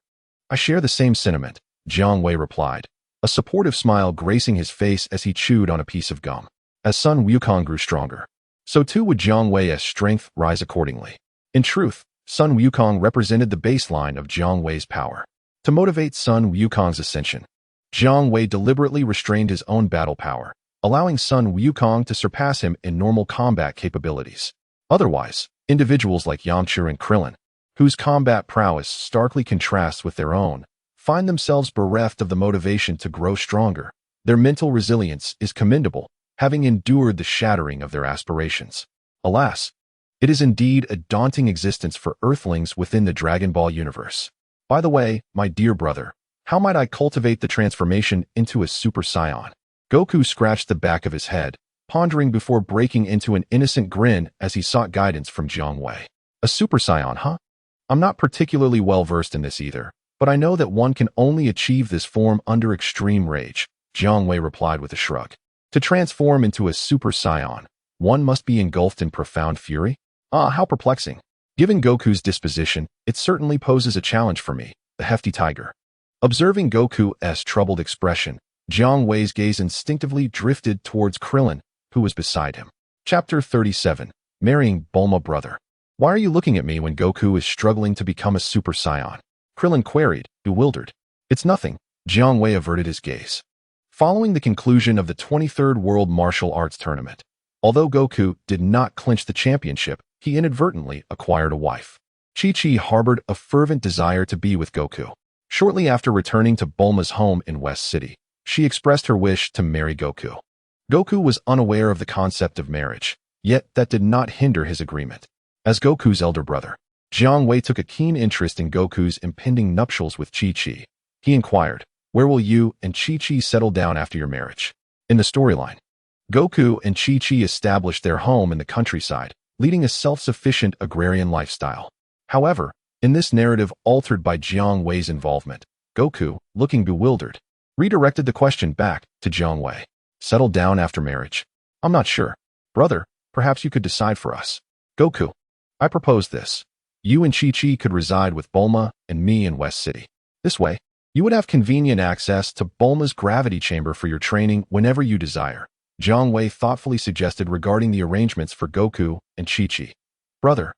"I share the same sentiment," Jiang Wei replied, a supportive smile gracing his face as he chewed on a piece of gum. As Sun Wukong grew stronger, so too would Jiang Wei's strength rise accordingly. In truth, Sun Wukong represented the baseline of Jiang Wei's power. To motivate Sun Wukong's ascension, Jiang Wei deliberately restrained his own battle power, allowing Sun Wukong to surpass him in normal combat capabilities. Otherwise, individuals like Yamcha and Krillin, whose combat prowess starkly contrasts with their own, find themselves bereft of the motivation to grow stronger. Their mental resilience is commendable, having endured the shattering of their aspirations. Alas, it is indeed a daunting existence for Earthlings within the Dragon Ball universe. By the way, my dear brother, how might I cultivate the transformation into a Super Saiyan? Goku scratched the back of his head, pondering before breaking into an innocent grin as he sought guidance from Jiang Wei. "A Super Saiyan, huh? I'm not particularly well versed in this either, but I know that one can only achieve this form under extreme rage," Jiang Wei replied with a shrug. "To transform into a Super Saiyan, one must be engulfed in profound fury? Ah, how perplexing. Given Goku's disposition, it certainly poses a challenge for me, the hefty tiger." Observing Goku's troubled expression, Jiang Wei's gaze instinctively drifted towards Krillin, who was beside him. Chapter 37. Marrying Bulma Brother. "Why are you looking at me when Goku is struggling to become a Super Saiyan?" Krillin queried, bewildered. "It's nothing," Jiang Wei averted his gaze. Following the conclusion of the 23rd World Martial Arts Tournament, although Goku did not clinch the championship, he inadvertently acquired a wife. Chi-Chi harbored a fervent desire to be with Goku. Shortly after returning to Bulma's home in West City, she expressed her wish to marry Goku. Goku was unaware of the concept of marriage, yet that did not hinder his agreement. As Goku's elder brother, Jiang Wei took a keen interest in Goku's impending nuptials with Chi-Chi. He inquired, "Where will you and Chi-Chi settle down after your marriage?" In the storyline, Goku and Chi-Chi established their home in the countryside, leading a self-sufficient agrarian lifestyle. However, in this narrative altered by Jiang Wei's involvement, Goku, looking bewildered, redirected the question back to Jiang Wei. "Settle down after marriage? I'm not sure. Brother, perhaps you could decide for us." "Goku, I propose this. You and Chi-Chi could reside with Bulma and me in West City. This way, you would have convenient access to Bulma's gravity chamber for your training whenever you desire," Jiang Wei thoughtfully suggested regarding the arrangements for Goku and Chi-Chi. "Brother,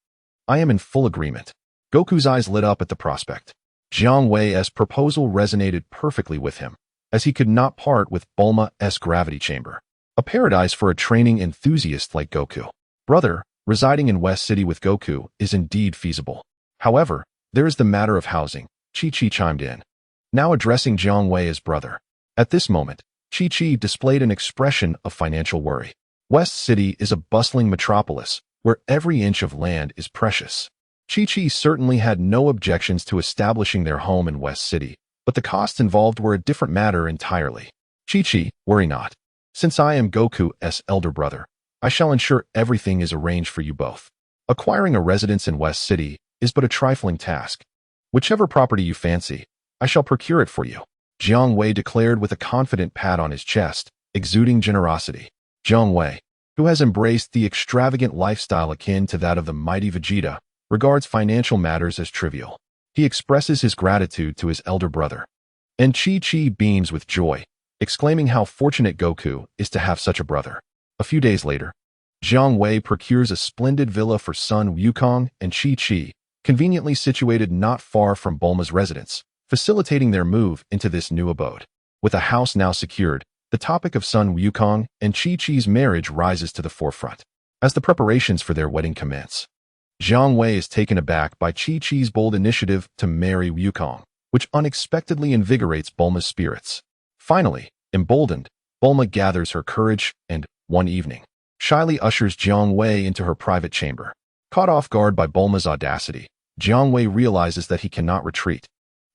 I am in full agreement." Goku's eyes lit up at the prospect. Jiang Wei's proposal resonated perfectly with him, as he could not part with Bulma's gravity chamber, a paradise for a training enthusiast like Goku. "Brother, residing in West City with Goku is indeed feasible. However, there is the matter of housing," Chi-Chi chimed in, now addressing Jiang Wei as brother. At this moment, Chi-Chi displayed an expression of financial worry. West City is a bustling metropolis, where every inch of land is precious. Chi-Chi certainly had no objections to establishing their home in West City, but the costs involved were a different matter entirely. "Chi-Chi, worry not. Since I am Goku's elder brother, I shall ensure everything is arranged for you both. Acquiring a residence in West City is but a trifling task. Whichever property you fancy, I shall procure it for you." Jiang Wei declared with a confident pat on his chest, exuding generosity. Jiang Wei, who has embraced the extravagant lifestyle akin to that of the mighty Vegeta, regards financial matters as trivial. He expresses his gratitude to his elder brother. And Chi-Chi beams with joy, exclaiming how fortunate Goku is to have such a brother. A few days later, Jiang Wei procures a splendid villa for son Wukong and Chi-Chi, conveniently situated not far from Bulma's residence, facilitating their move into this new abode. With a house now secured, the topic of son Wukong and Chi-Chi's marriage rises to the forefront. As the preparations for their wedding commence, Jiang Wei is taken aback by Chi-Chi's bold initiative to marry Wukong, which unexpectedly invigorates Bulma's spirits. Finally, emboldened, Bulma gathers her courage and, one evening, shyly ushers Jiang Wei into her private chamber. Caught off guard by Bulma's audacity, Jiang Wei realizes that he cannot retreat,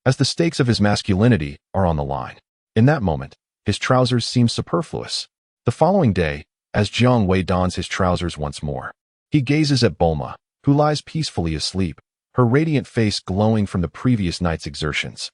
as the stakes of his masculinity are on the line. In that moment, his trousers seem superfluous. The following day, as Jiang Wei dons his trousers once more, he gazes at Bulma, who lies peacefully asleep, her radiant face glowing from the previous night's exertions.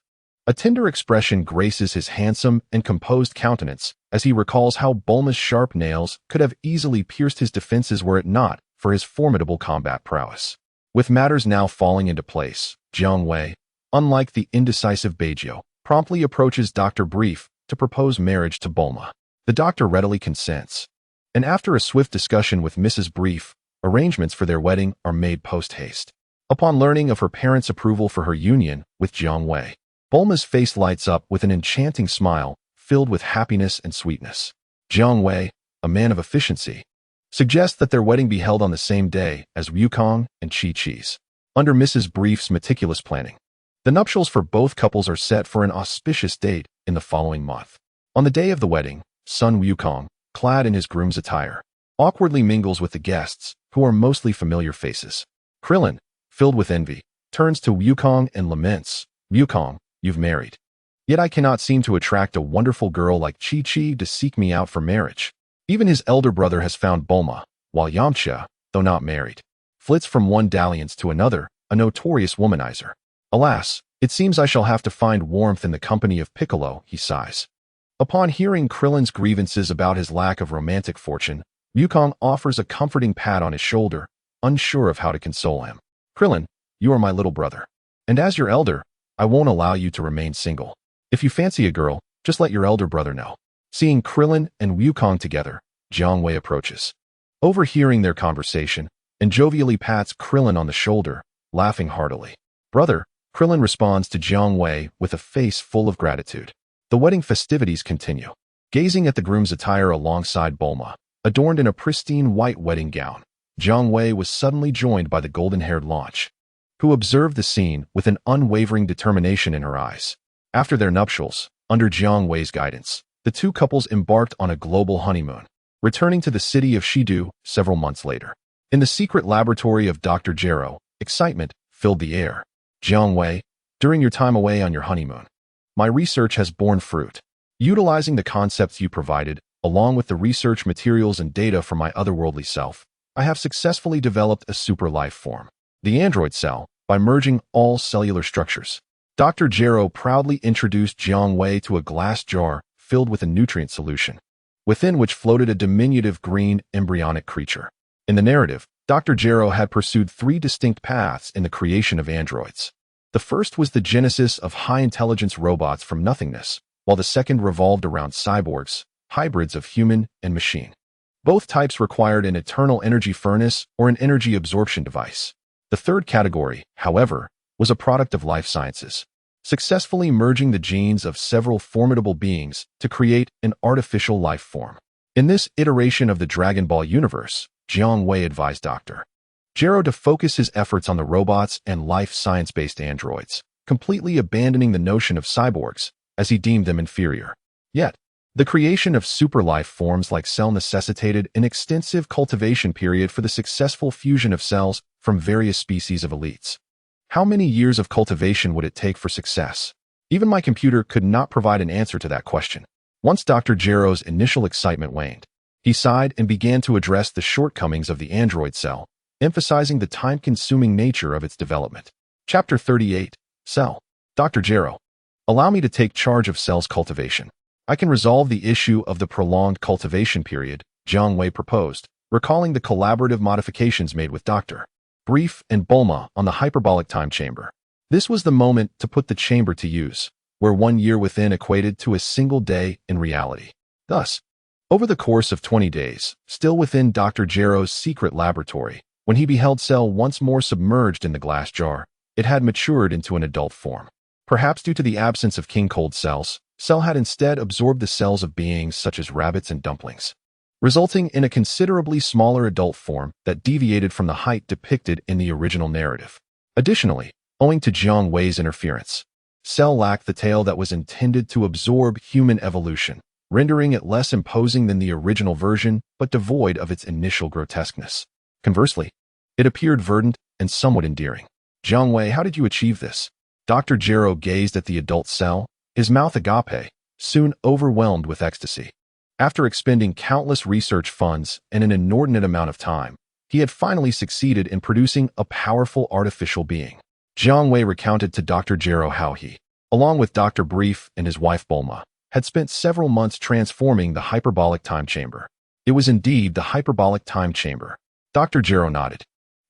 A tender expression graces his handsome and composed countenance as he recalls how Bulma's sharp nails could have easily pierced his defenses were it not for his formidable combat prowess. With matters now falling into place, Jiang Wei, unlike the indecisive Beijiu, promptly approaches Dr. Brief to propose marriage to Bulma. The doctor readily consents, and after a swift discussion with Mrs. Brief, arrangements for their wedding are made post-haste. Upon learning of her parents' approval for her union with Jiang Wei, Bulma's face lights up with an enchanting smile filled with happiness and sweetness. Jiang Wei, a man of efficiency, suggests that their wedding be held on the same day as Wukong and Chi-Chi's. Under Mrs. Brief's meticulous planning, the nuptials for both couples are set for an auspicious date in the following month. On the day of the wedding, son Wukong, clad in his groom's attire, awkwardly mingles with the guests, who are mostly familiar faces. Krillin, filled with envy, turns to Wukong and laments, "Wukong, you've married. Yet I cannot seem to attract a wonderful girl like Chi-Chi to seek me out for marriage." Even his elder brother has found Bulma, while Yamcha, though not married, flits from one dalliance to another, a notorious womanizer. "Alas, it seems I shall have to find warmth in the company of Piccolo," he sighs. Upon hearing Krillin's grievances about his lack of romantic fortune, Wukong offers a comforting pat on his shoulder, unsure of how to console him. "Krillin, you are my little brother, and as your elder, I won't allow you to remain single. If you fancy a girl, just let your elder brother know." Seeing Krillin and Wukong together, Jiang Wei approaches. Overhearing their conversation, and jovially pats Krillin on the shoulder, laughing heartily. "Brother," Krillin responds to Jiang Wei with a face full of gratitude. The wedding festivities continue. Gazing at the groom's attire alongside Bulma, adorned in a pristine white wedding gown, Jiang Wei was suddenly joined by the golden-haired Launch, who observed the scene with an unwavering determination in her eyes. After their nuptials, under Jiang Wei's guidance, the two couples embarked on a global honeymoon, returning to the city of Shidu several months later. In the secret laboratory of Dr. Gero, excitement filled the air. "Jiang Wei, during your time away on your honeymoon, my research has borne fruit. Utilizing the concepts you provided, along with the research materials and data from my otherworldly self, I have successfully developed a super life form, the android cell, by merging all cellular structures." Dr. Gero proudly introduced Jiang Wei to a glass jar filled with a nutrient solution, within which floated a diminutive green embryonic creature. In the narrative, Dr. Gero had pursued three distinct paths in the creation of androids. The first was the genesis of high-intelligence robots from nothingness, while the second revolved around cyborgs, hybrids of human and machine. Both types required an eternal energy furnace or an energy absorption device. The third category, however, was a product of life sciences, successfully merging the genes of several formidable beings to create an artificial life form. In this iteration of the Dragon Ball universe, Jiang Wei advised Dr. Gero to focus his efforts on the robots and life science-based androids, completely abandoning the notion of cyborgs, as he deemed them inferior. Yet, the creation of super life forms like Cell necessitated an extensive cultivation period for the successful fusion of cells from various species of elites. How many years of cultivation would it take for success? Even my computer could not provide an answer to that question. Once Dr. Gero's initial excitement waned, he sighed and began to address the shortcomings of the android cell, emphasizing the time-consuming nature of its development. Chapter 38, Cell. Dr. Gero, Allow me to take charge of Cell's cultivation. I can resolve the issue of the prolonged cultivation period, Jiang Wei proposed, recalling the collaborative modifications made with Dr. Brief and Bulma on the hyperbolic time chamber. This was the moment to put the chamber to use, where 1 year within equated to a single day in reality. Thus, over the course of 20 days, still within Dr. Gero's secret laboratory, when he beheld Cell once more submerged in the glass jar, it had matured into an adult form. Perhaps due to the absence of King Cold cells, Cell had instead absorbed the cells of beings such as rabbits and dumplings, resulting in a considerably smaller adult form that deviated from the height depicted in the original narrative. Additionally, owing to Jiang Wei's interference, Cell lacked the tail that was intended to absorb human evolution, rendering it less imposing than the original version but devoid of its initial grotesqueness. Conversely, it appeared verdant and somewhat endearing. Jiang Wei, how did you achieve this? Dr. Gero gazed at the adult Cell, his mouth agape, soon overwhelmed with ecstasy. After expending countless research funds and an inordinate amount of time, he had finally succeeded in producing a powerful artificial being. Jiang Wei recounted to Dr. Gero how he, along with Dr. Brief and his wife Bulma, had spent several months transforming the hyperbolic time chamber. It was indeed the hyperbolic time chamber. Dr. Gero nodded,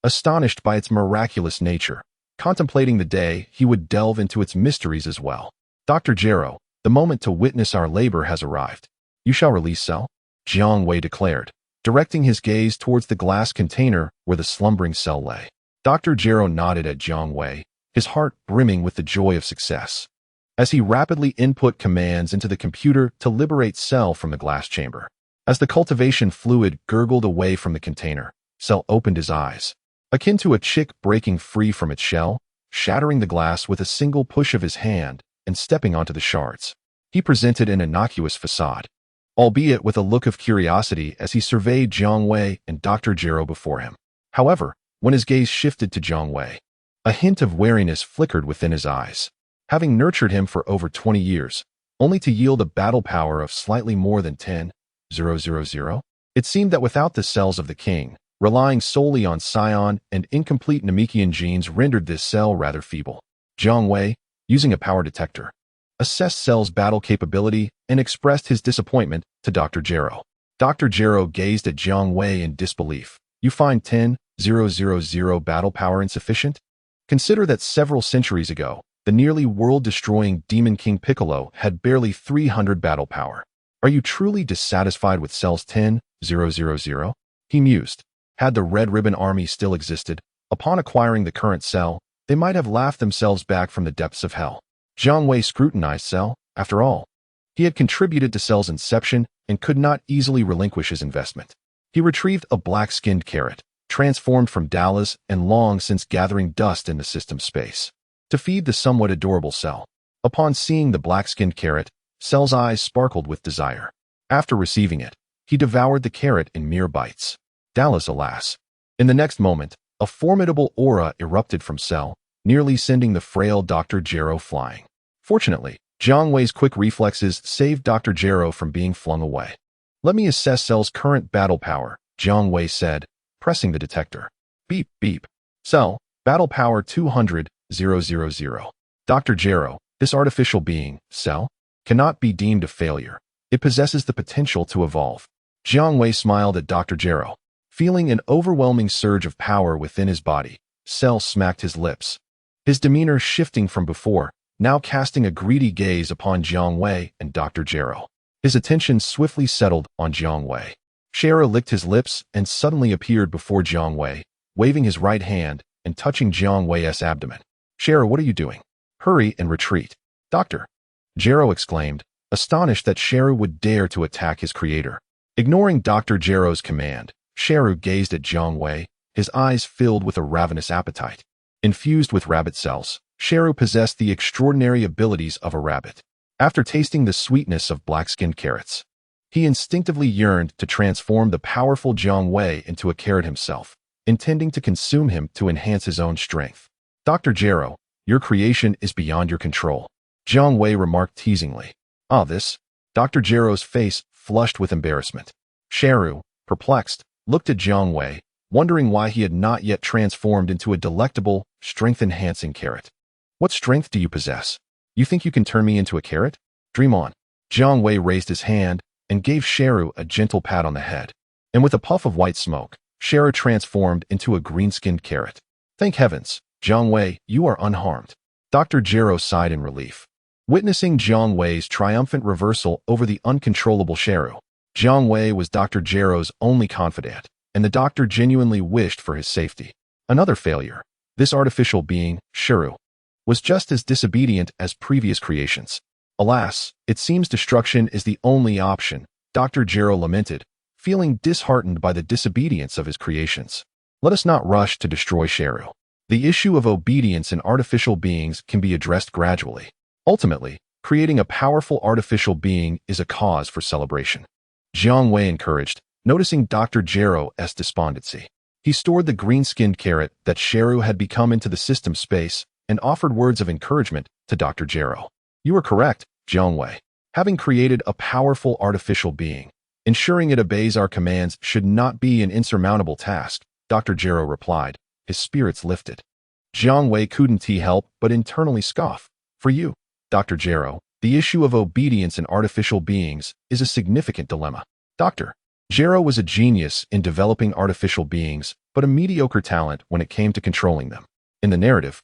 astonished by its miraculous nature, contemplating the day he would delve into its mysteries as well. Dr. Gero, the moment to witness our labor has arrived. You shall release Cell, Jiang Wei declared, directing his gaze towards the glass container where the slumbering Cell lay. Dr. Gero nodded at Jiang Wei, his heart brimming with the joy of success. As he rapidly input commands into the computer to liberate Cell from the glass chamber. As the cultivation fluid gurgled away from the container, Cell opened his eyes, akin to a chick breaking free from its shell, shattering the glass with a single push of his hand and stepping onto the shards. He presented an innocuous facade, albeit with a look of curiosity as he surveyed Jiang Wei and Dr. Gero before him. However, when his gaze shifted to Jiang Wei, a hint of wariness flickered within his eyes. Having nurtured him for over 20 years, only to yield a battle power of slightly more than 10,000, it seemed that without the cells of the king, relying solely on Scion and incomplete Namekian genes rendered this Cell rather feeble. Jiang Wei, using a power detector, assessed Cell's battle capability and expressed his disappointment to Dr. Gero. Dr. Gero gazed at Jiang Wei in disbelief. You find 10,000 battle power insufficient? Consider that several centuries ago, the nearly world-destroying Demon King Piccolo had barely 300 battle power. Are you truly dissatisfied with Cell's 10,000? He mused. Had the Red Ribbon Army still existed, upon acquiring the current Cell, they might have laughed themselves back from the depths of hell. Jiang Wei scrutinized Cell. After all, he had contributed to Cell's inception and could not easily relinquish his investment. He retrieved a black-skinned carrot, transformed from Dallas and long since gathering dust in the system space, to feed the somewhat adorable Cell. Upon seeing the black-skinned carrot, Cell's eyes sparkled with desire. After receiving it, he devoured the carrot in mere bites. Dallas, alas. In the next moment, a formidable aura erupted from Cell, nearly sending the frail Dr. Gero flying. Fortunately, Jiang Wei's quick reflexes saved Dr. Gero from being flung away. Let me assess Cell's current battle power, Jiang Wei said, pressing the detector. Beep, beep. Cell, battle power 200,000. Dr. Gero, this artificial being, Cell, cannot be deemed a failure. It possesses the potential to evolve. Jiang Wei smiled at Dr. Gero. Feeling an overwhelming surge of power within his body, Cell smacked his lips, his demeanor shifting from before, now casting a greedy gaze upon Jiang Wei and Dr. Gero. His attention swiftly settled on Jiang Wei. Shara licked his lips and suddenly appeared before Jiang Wei, waving his right hand and touching Jiang Wei's abdomen. Shara, what are you doing? Hurry and retreat. Doctor, Gero exclaimed, astonished that Shara would dare to attack his creator. Ignoring Dr. Gero's command, Sharu gazed at Jiang Wei, his eyes filled with a ravenous appetite. Infused with rabbit cells, Sharu possessed the extraordinary abilities of a rabbit. After tasting the sweetness of black-skinned carrots, he instinctively yearned to transform the powerful Jiang Wei into a carrot himself, intending to consume him to enhance his own strength. Dr. Gero, your creation is beyond your control, Jiang Wei remarked teasingly. This? Dr. Gero's face flushed with embarrassment. Sharu, perplexed, looked at Jiang Wei, wondering why he had not yet transformed into a delectable, strength-enhancing carrot. What strength do you possess? You think you can turn me into a carrot? Dream on. Jiang Wei raised his hand and gave Sheru a gentle pat on the head. And with a puff of white smoke, Sheru transformed into a green-skinned carrot. Thank heavens, Jiang Wei, you are unharmed. Dr. Gero sighed in relief. Witnessing Jiang Wei's triumphant reversal over the uncontrollable Sheru, Jiang Wei was Dr. Gero's only confidant, and the doctor genuinely wished for his safety. Another failure. This artificial being, Sheru, was just as disobedient as previous creations. Alas, it seems destruction is the only option, Dr. Gero lamented, feeling disheartened by the disobedience of his creations. Let us not rush to destroy Sheru. The issue of obedience in artificial beings can be addressed gradually. Ultimately, creating a powerful artificial being is a cause for celebration. Jiang Wei encouraged, noticing Dr. Gero's despondency. He stored the green-skinned carrot that Sheru had become into the system space and offered words of encouragement to Dr. Gero. You are correct, Jiang Wei. Having created a powerful artificial being, ensuring it obeys our commands should not be an insurmountable task, Dr. Gero replied, his spirits lifted. Jiang Wei couldn't help but internally scoff. For you, Dr. Gero, the issue of obedience in artificial beings is a significant dilemma. Dr. Gero was a genius in developing artificial beings, but a mediocre talent when it came to controlling them. In the narrative,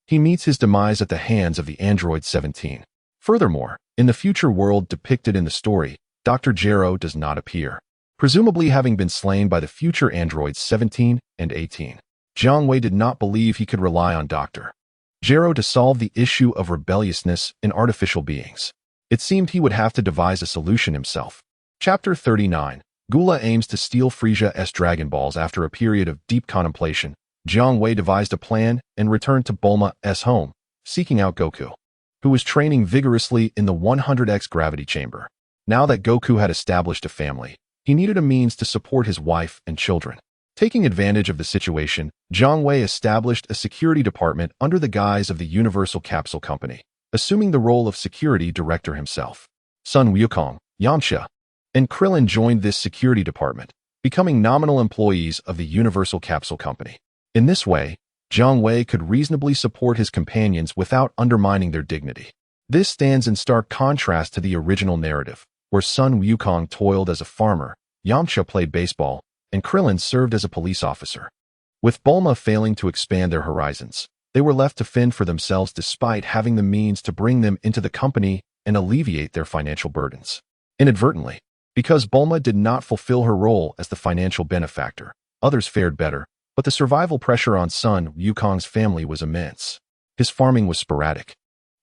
he meets his demise at the hands of the android 17. Furthermore, in the future world depicted in the story, Dr. Gero does not appear, presumably having been slain by the future androids 17 and 18. Jiang Wei did not believe he could rely on Dr. Gero to solve the issue of rebelliousness in artificial beings. It seemed he would have to devise a solution himself. Chapter 39. Gula aims to steal Frieza's Dragon Balls. After a period of deep contemplation, Jiang Wei devised a plan and returned to Bulma's home, seeking out Goku, who was training vigorously in the 100x gravity chamber. Now that Goku had established a family, he needed a means to support his wife and children. Taking advantage of the situation, Jiang Wei established a security department under the guise of the Universal Capsule Company, assuming the role of security director himself. Sun Wukong, Yamcha, and Krillin joined this security department, becoming nominal employees of the Universal Capsule Company. In this way, Jiang Wei could reasonably support his companions without undermining their dignity. This stands in stark contrast to the original narrative, where Sun Wukong toiled as a farmer, Yamcha played baseball, and Krillin served as a police officer. With Bulma failing to expand their horizons, they were left to fend for themselves despite having the means to bring them into the company and alleviate their financial burdens. Inadvertently, because Bulma did not fulfill her role as the financial benefactor, others fared better, but the survival pressure on Sun Wukong's family was immense. His farming was sporadic,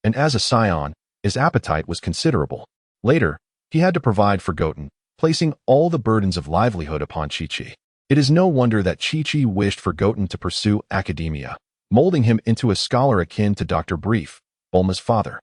and as a scion, his appetite was considerable. Later, he had to provide for Goten, placing all the burdens of livelihood upon Chi-Chi. It is no wonder that Chi-Chi wished for Goten to pursue academia, molding him into a scholar akin to Dr. Brief, Bulma's father,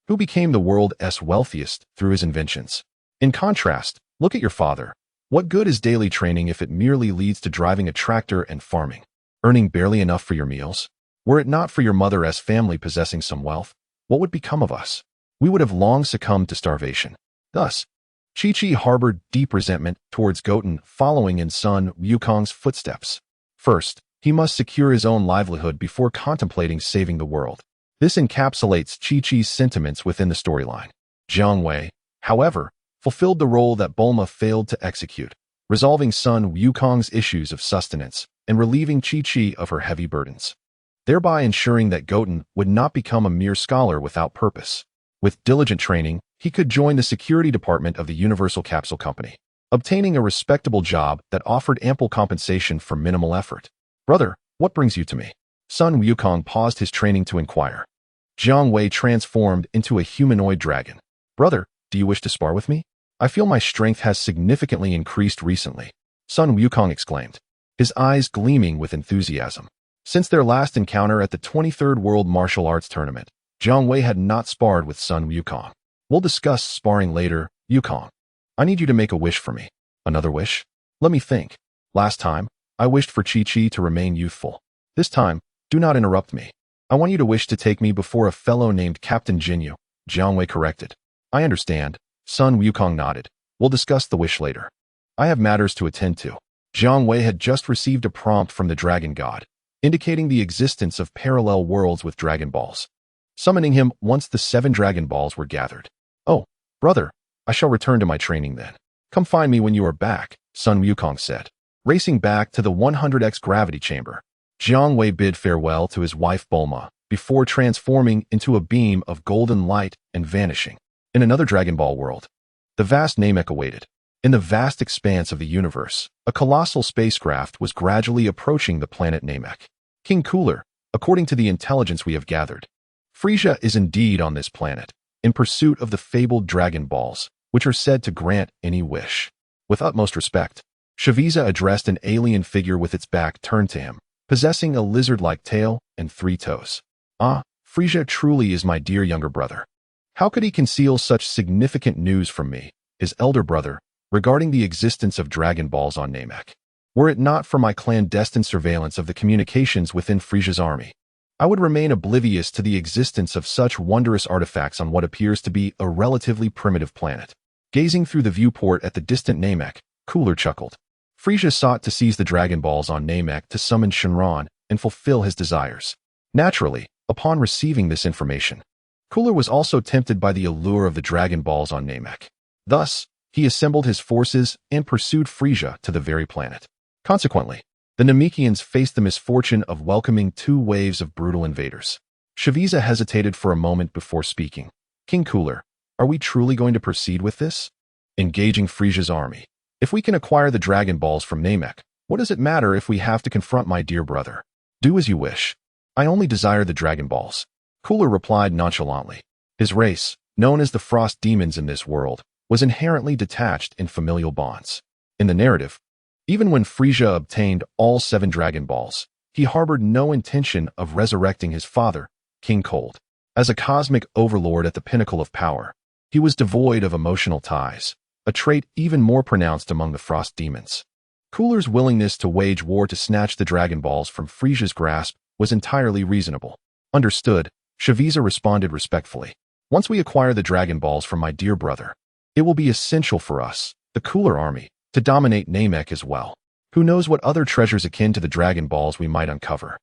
who became the world's wealthiest through his inventions. In contrast, look at your father. What good is daily training if it merely leads to driving a tractor and farming, earning barely enough for your meals? Were it not for your mother's family possessing some wealth, what would become of us? We would have long succumbed to starvation. Thus, Chi-Chi harbored deep resentment towards Goten, following in Sun Wukong's footsteps. First, he must secure his own livelihood before contemplating saving the world. This encapsulates Chi-Chi's sentiments within the storyline. Jiang Wei, however, fulfilled the role that Bulma failed to execute, resolving Sun Wukong's issues of sustenance and relieving Chi-Chi of her heavy burdens, thereby ensuring that Goten would not become a mere scholar without purpose. With diligent training, he could join the security department of the Universal Capsule Company, obtaining a respectable job that offered ample compensation for minimal effort. Brother, what brings you to me? Sun Wukong paused his training to inquire. Jiang Wei transformed into a humanoid dragon. Brother, do you wish to spar with me? I feel my strength has significantly increased recently, Sun Wukong exclaimed, his eyes gleaming with enthusiasm. Since their last encounter at the 23rd World Martial Arts Tournament, Jiang Wei had not sparred with Sun Wukong. We'll discuss sparring later, Wukong. I need you to make a wish for me. Another wish? Let me think. Last time, I wished for Chi-Chi to remain youthful. This time, do not interrupt me. I want you to wish to take me before a fellow named Captain Jinyu, Jiang Wei corrected. I understand. Sun Wukong nodded. We'll discuss the wish later. I have matters to attend to. Jiang Wei had just received a prompt from the Dragon God, indicating the existence of parallel worlds with Dragon Balls. summoning him once the 7 Dragon Balls were gathered. "Oh, brother, I shall return to my training then. Come find me when you are back," Sun Wukong said. Racing back to the 100x gravity chamber, Jiang Wei bid farewell to his wife Bulma before transforming into a beam of golden light and vanishing. In another Dragon Ball world, the vast Namek awaited. In the vast expanse of the universe, a colossal spacecraft was gradually approaching the planet Namek. King Cooler, according to the intelligence we have gathered, Frieza is indeed on this planet, in pursuit of the fabled Dragon Balls, which are said to grant any wish. With utmost respect, Frieza addressed an alien figure with its back turned to him, possessing a lizard-like tail and 3 toes. "Ah, Frieza truly is my dear younger brother. How could he conceal such significant news from me, his elder brother, regarding the existence of Dragon Balls on Namek? Were it not for my clandestine surveillance of the communications within Frieza's army, I would remain oblivious to the existence of such wondrous artifacts on what appears to be a relatively primitive planet." Gazing through the viewport at the distant Namek, Cooler chuckled. Frieza sought to seize the Dragon Balls on Namek to summon Shenron and fulfill his desires. Naturally, upon receiving this information, Cooler was also tempted by the allure of the Dragon Balls on Namek. Thus, he assembled his forces and pursued Frieza to the very planet. Consequently, the Namekians faced the misfortune of welcoming 2 waves of brutal invaders. Frieza hesitated for a moment before speaking. "King Cooler, are we truly going to proceed with this? Engaging Frieza's army. If we can acquire the Dragon Balls from Namek, what does it matter if we have to confront my dear brother? Do as you wish. I only desire the Dragon Balls," Cooler replied nonchalantly. His race, known as the Frost Demons in this world, was inherently detached in familial bonds. In the narrative, even when Frieza obtained all 7 Dragon Balls, he harbored no intention of resurrecting his father, King Cold. As a cosmic overlord at the pinnacle of power, he was devoid of emotional ties, a trait even more pronounced among the Frost Demons. Cooler's willingness to wage war to snatch the Dragon Balls from Frieza's grasp was entirely reasonable. "Understood," Frieza responded respectfully. "Once we acquire the Dragon Balls from my dear brother, it will be essential for us, the Cooler army, to dominate Namek as well. Who knows what other treasures akin to the Dragon Balls we might uncover."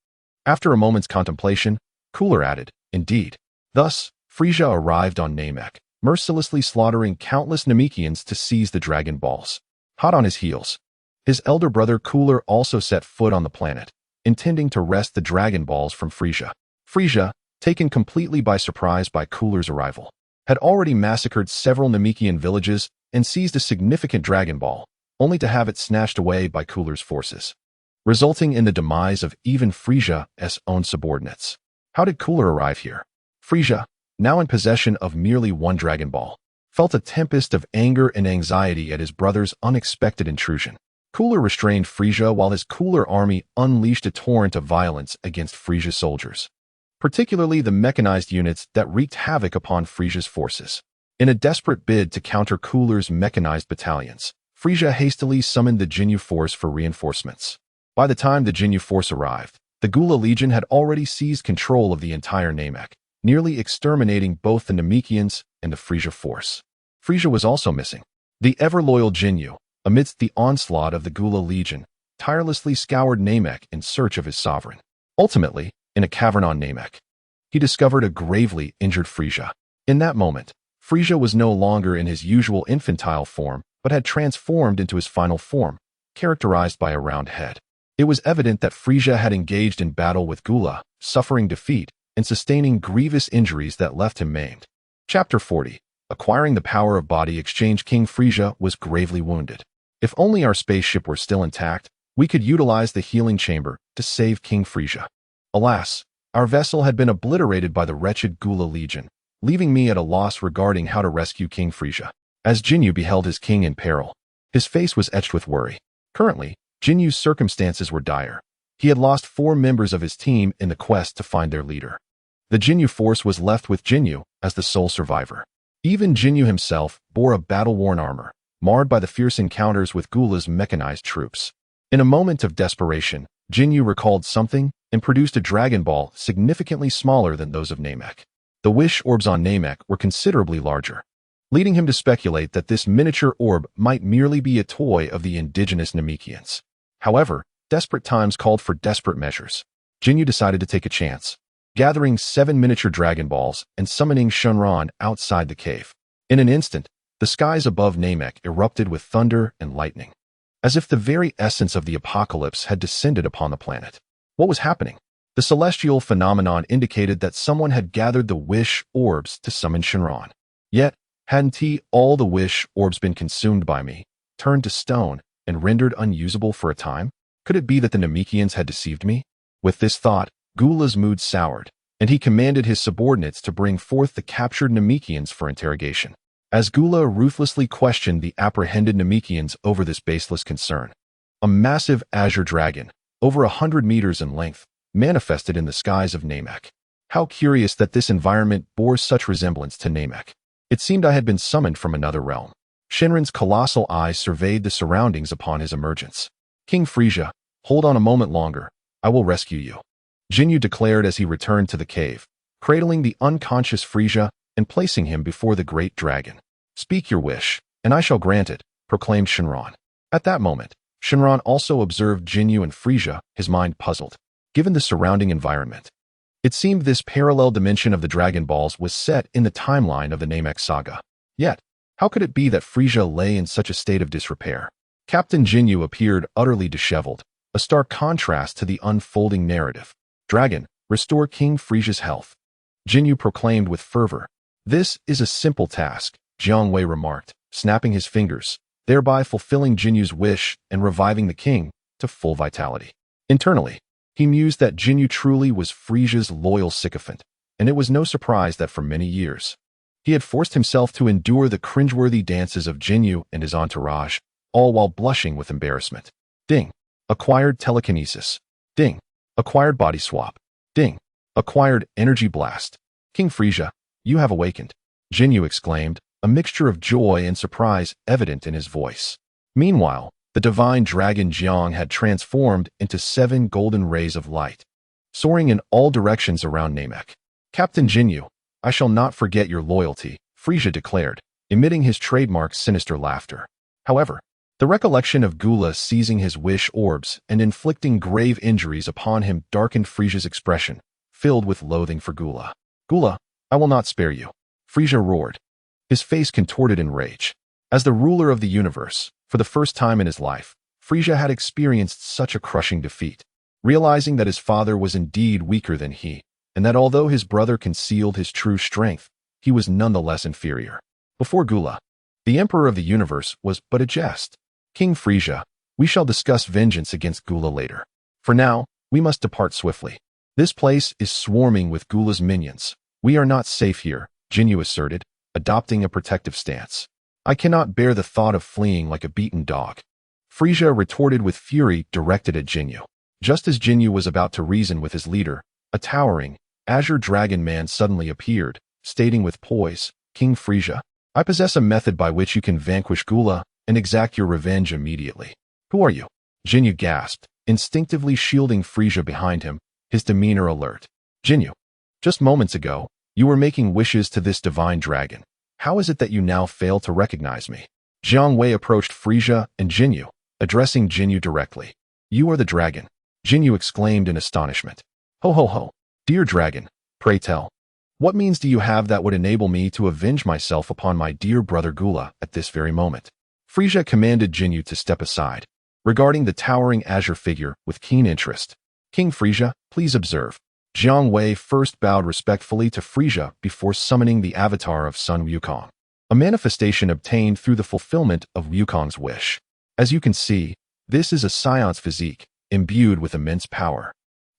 After a moment's contemplation, Cooler added, "Indeed." Thus, Frieza arrived on Namek, mercilessly slaughtering countless Namekians to seize the Dragon Balls. Hot on his heels, his elder brother Cooler also set foot on the planet, intending to wrest the Dragon Balls from Frieza. Frieza, taken completely by surprise by Cooler's arrival, had already massacred several Namekian villages and seized a significant Dragon Ball, only to have it snatched away by Cooler's forces, resulting in the demise of even Frieza's own subordinates. How did Cooler arrive here? Frieza, now in possession of merely 1 Dragon Ball, felt a tempest of anger and anxiety at his brother's unexpected intrusion. Cooler restrained Frieza while his Cooler army unleashed a torrent of violence against Frieza's soldiers, particularly the mechanized units that wreaked havoc upon Frieza's forces. In a desperate bid to counter Cooler's mechanized battalions, Frieza hastily summoned the Jinyu Force for reinforcements. By the time the Jinyu Force arrived, the Gula Legion had already seized control of the entire Namek, nearly exterminating both the Namekians and the Frieza force. Frieza was also missing. The ever-loyal Jinyu, amidst the onslaught of the Gula Legion, tirelessly scoured Namek in search of his sovereign. Ultimately, in a cavern on Namek, he discovered a gravely injured Frieza. In that moment, Frieza was no longer in his usual infantile form, but had transformed into his final form, characterized by a round head. It was evident that Frieza had engaged in battle with Gula, suffering defeat, and sustaining grievous injuries that left him maimed. Chapter 40. Acquiring the power of body exchange. King Frieza was gravely wounded. If only our spaceship were still intact, we could utilize the healing chamber to save King Frieza. Alas, our vessel had been obliterated by the wretched Gula Legion, leaving me at a loss regarding how to rescue King Frieza. As Jinyu beheld his king in peril, his face was etched with worry. Currently, Jinyu's circumstances were dire. He had lost 4 members of his team in the quest to find their leader. The Jinyu force was left with Jinyu as the sole survivor. Even Jinyu himself bore a battle-worn armor, marred by the fierce encounters with Gula's mechanized troops. In a moment of desperation, Jinyu recalled something and produced a Dragon Ball significantly smaller than those of Namek. The wish orbs on Namek were considerably larger, leading him to speculate that this miniature orb might merely be a toy of the indigenous Namekians. However, desperate times called for desperate measures. Jinyu decided to take a chance. gathering 7 miniature Dragon Balls and summoning Shenron outside the cave. In an instant, the skies above Namek erupted with thunder and lightning, as if the very essence of the apocalypse had descended upon the planet. What was happening? The celestial phenomenon indicated that someone had gathered the wish orbs to summon Shenron. Yet, hadn't all the wish orbs been consumed by me, turned to stone, and rendered unusable for a time? Could it be that the Namekians had deceived me? With this thought, Gula's mood soured, and he commanded his subordinates to bring forth the captured Namekians for interrogation. As Gula ruthlessly questioned the apprehended Namekians over this baseless concern, a massive azure dragon, over 100 meters in length, manifested in the skies of Namek. How curious that this environment bore such resemblance to Namek. It seemed I had been summoned from another realm. Shenron's colossal eyes surveyed the surroundings upon his emergence. King Frieza, hold on a moment longer. I will rescue you, Jinyu declared as he returned to the cave, cradling the unconscious Frieza and placing him before the great dragon. Speak your wish, and I shall grant it, proclaimed Shenron. At that moment, Shenron also observed Jinyu and Frieza, his mind puzzled. Given the surrounding environment, it seemed this parallel dimension of the Dragon Balls was set in the timeline of the Namek saga. Yet, how could it be that Frieza lay in such a state of disrepair? Captain Jinyu appeared utterly disheveled, a stark contrast to the unfolding narrative. Dragon, restore King Frieza's health, Jinyu proclaimed with fervor. This is a simple task, Jiang Wei remarked, snapping his fingers, thereby fulfilling Jinyu's wish and reviving the king to full vitality. Internally, he mused that Jinyu truly was Frieza's loyal sycophant, and it was no surprise that for many years, he had forced himself to endure the cringeworthy dances of Jinyu and his entourage, all while blushing with embarrassment. Ding. Acquired telekinesis. Ding. Acquired body swap. Ding. Acquired energy blast. King Frieza, you have awakened, Jinyu exclaimed, a mixture of joy and surprise evident in his voice. Meanwhile, the divine dragon Jiang had transformed into 7 golden rays of light, soaring in all directions around Namek. Captain Jinyu, I shall not forget your loyalty, Frieza declared, emitting his trademark sinister laughter. However, the recollection of Gula seizing his wish orbs and inflicting grave injuries upon him darkened Frieza's expression, filled with loathing for Gula. Gula, I will not spare you, Frieza roared, his face contorted in rage. As the ruler of the universe, for the first time in his life, Frieza had experienced such a crushing defeat. Realizing that his father was indeed weaker than he, and that although his brother concealed his true strength, he was nonetheless inferior. Before Gula, the emperor of the universe was but a jest. King Frieza, we shall discuss vengeance against Gula later. For now, we must depart swiftly. This place is swarming with Gula's minions. We are not safe here, Jinyu asserted, adopting a protective stance. I cannot bear the thought of fleeing like a beaten dog, Frieza retorted with fury directed at Jinyu. Just as Jinyu was about to reason with his leader, a towering, azure dragon man suddenly appeared, stating with poise, King Frieza, I possess a method by which you can vanquish Gula and exact your revenge immediately. Who are you? Jinyu gasped, instinctively shielding Frieza behind him, his demeanor alert. Jinyu, just moments ago, you were making wishes to this divine dragon. How is it that you now fail to recognize me? Jiang Wei approached Frieza and Jinyu, addressing Jinyu directly. You are the dragon, Jinyu exclaimed in astonishment. Ho ho ho, dear dragon, pray tell. What means do you have that would enable me to avenge myself upon my dear brother Gula at this very moment? Frieza commanded Jinyu to step aside, regarding the towering azure figure with keen interest. King Frieza, please observe. Jiang Wei first bowed respectfully to Frieza before summoning the avatar of Sun Wukong, a manifestation obtained through the fulfillment of Wukong's wish. As you can see, this is a Scion's physique, imbued with immense power,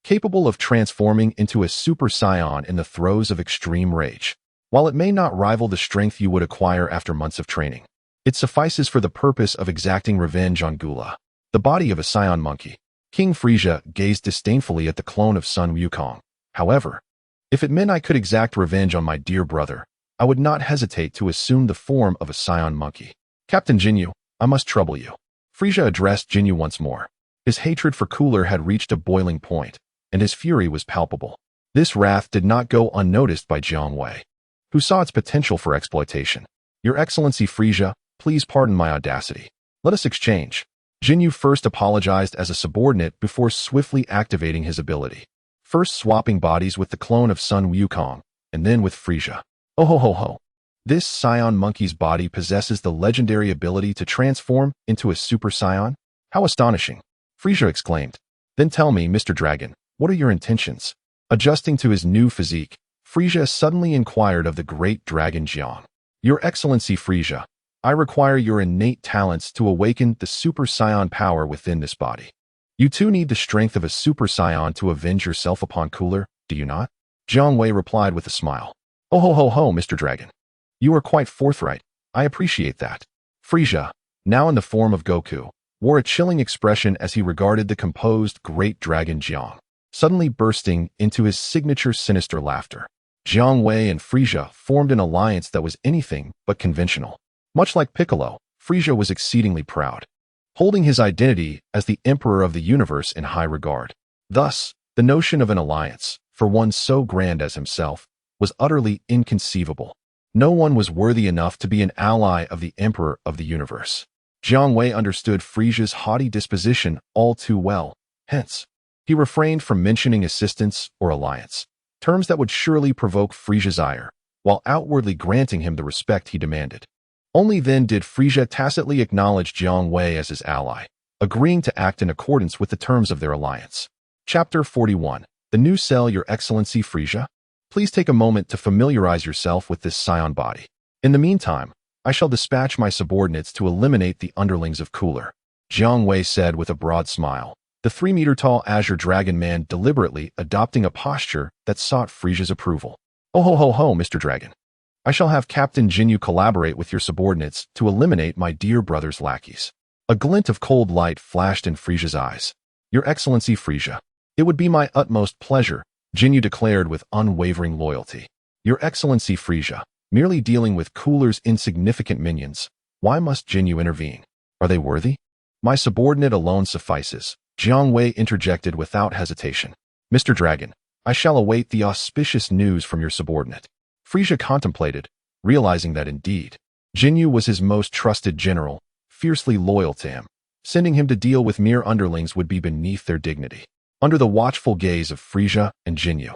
capable of transforming into a Super Scion in the throes of extreme rage. While it may not rival the strength you would acquire after months of training, it suffices for the purpose of exacting revenge on Gula, the body of a Scion monkey. King Frieza gazed disdainfully at the clone of Sun Wukong. However, if it meant I could exact revenge on my dear brother, I would not hesitate to assume the form of a Scion monkey. Captain Jinyu, I must trouble you. Frieza addressed Jinyu once more. His hatred for Cooler had reached a boiling point, and his fury was palpable. This wrath did not go unnoticed by Jiang Wei, who saw its potential for exploitation. Your Excellency Frieza, please pardon my audacity. Let us exchange. Jinyu first apologized as a subordinate before swiftly activating his ability. first swapping bodies with the clone of Sun Wukong, and then with Frieza. Oh ho ho ho. This Scion monkey's body possesses the legendary ability to transform into a Super Scion? How astonishing! Frieza exclaimed. Then tell me, Mr. Dragon, what are your intentions? Adjusting to his new physique, Frieza suddenly inquired of the great dragon Jiang. Your Excellency Frieza, I require your innate talents to awaken the Super Scion power within this body. You too need the strength of a Super Scion to avenge yourself upon Cooler, do you not? Jiang Wei replied with a smile. Oh ho ho ho, Mr. Dragon. You are quite forthright. I appreciate that. Frieza, now in the form of Goku, wore a chilling expression as he regarded the composed great dragon Jiang, suddenly bursting into his signature sinister laughter. Jiang Wei and Frieza formed an alliance that was anything but conventional. Much like Piccolo, Frieza was exceedingly proud, holding his identity as the Emperor of the universe in high regard. Thus, the notion of an alliance, for one so grand as himself, was utterly inconceivable. No one was worthy enough to be an ally of the Emperor of the universe. Jiang Wei understood Frieza's haughty disposition all too well, hence, he refrained from mentioning assistance or alliance, terms that would surely provoke Frieza's ire, while outwardly granting him the respect he demanded. Only then did Frieza tacitly acknowledge Jiang Wei as his ally, agreeing to act in accordance with the terms of their alliance. Chapter 41. The New Cell. Your Excellency Frieza, please take a moment to familiarize yourself with this Scion body. In the meantime, I shall dispatch my subordinates to eliminate the underlings of Cooler, Jiang Wei said with a broad smile, the 3-meter-tall Azure Dragon Man deliberately adopting a posture that sought Frieza's approval. Oh ho ho ho, Mr. Dragon. I shall have Captain Jinyu collaborate with your subordinates to eliminate my dear brother's lackeys. A glint of cold light flashed in Frieza's eyes. Your Excellency Frieza, it would be my utmost pleasure, Jinyu declared with unwavering loyalty. Your Excellency Frieza, merely dealing with Cooler's insignificant minions, why must Jinyu intervene? Are they worthy? My subordinate alone suffices, Jiang Wei interjected without hesitation. Mr. Dragon, I shall await the auspicious news from your subordinate. Frieza contemplated, realizing that indeed, Jinyu was his most trusted general, fiercely loyal to him. Sending him to deal with mere underlings would be beneath their dignity. Under the watchful gaze of Frieza and Jinyu,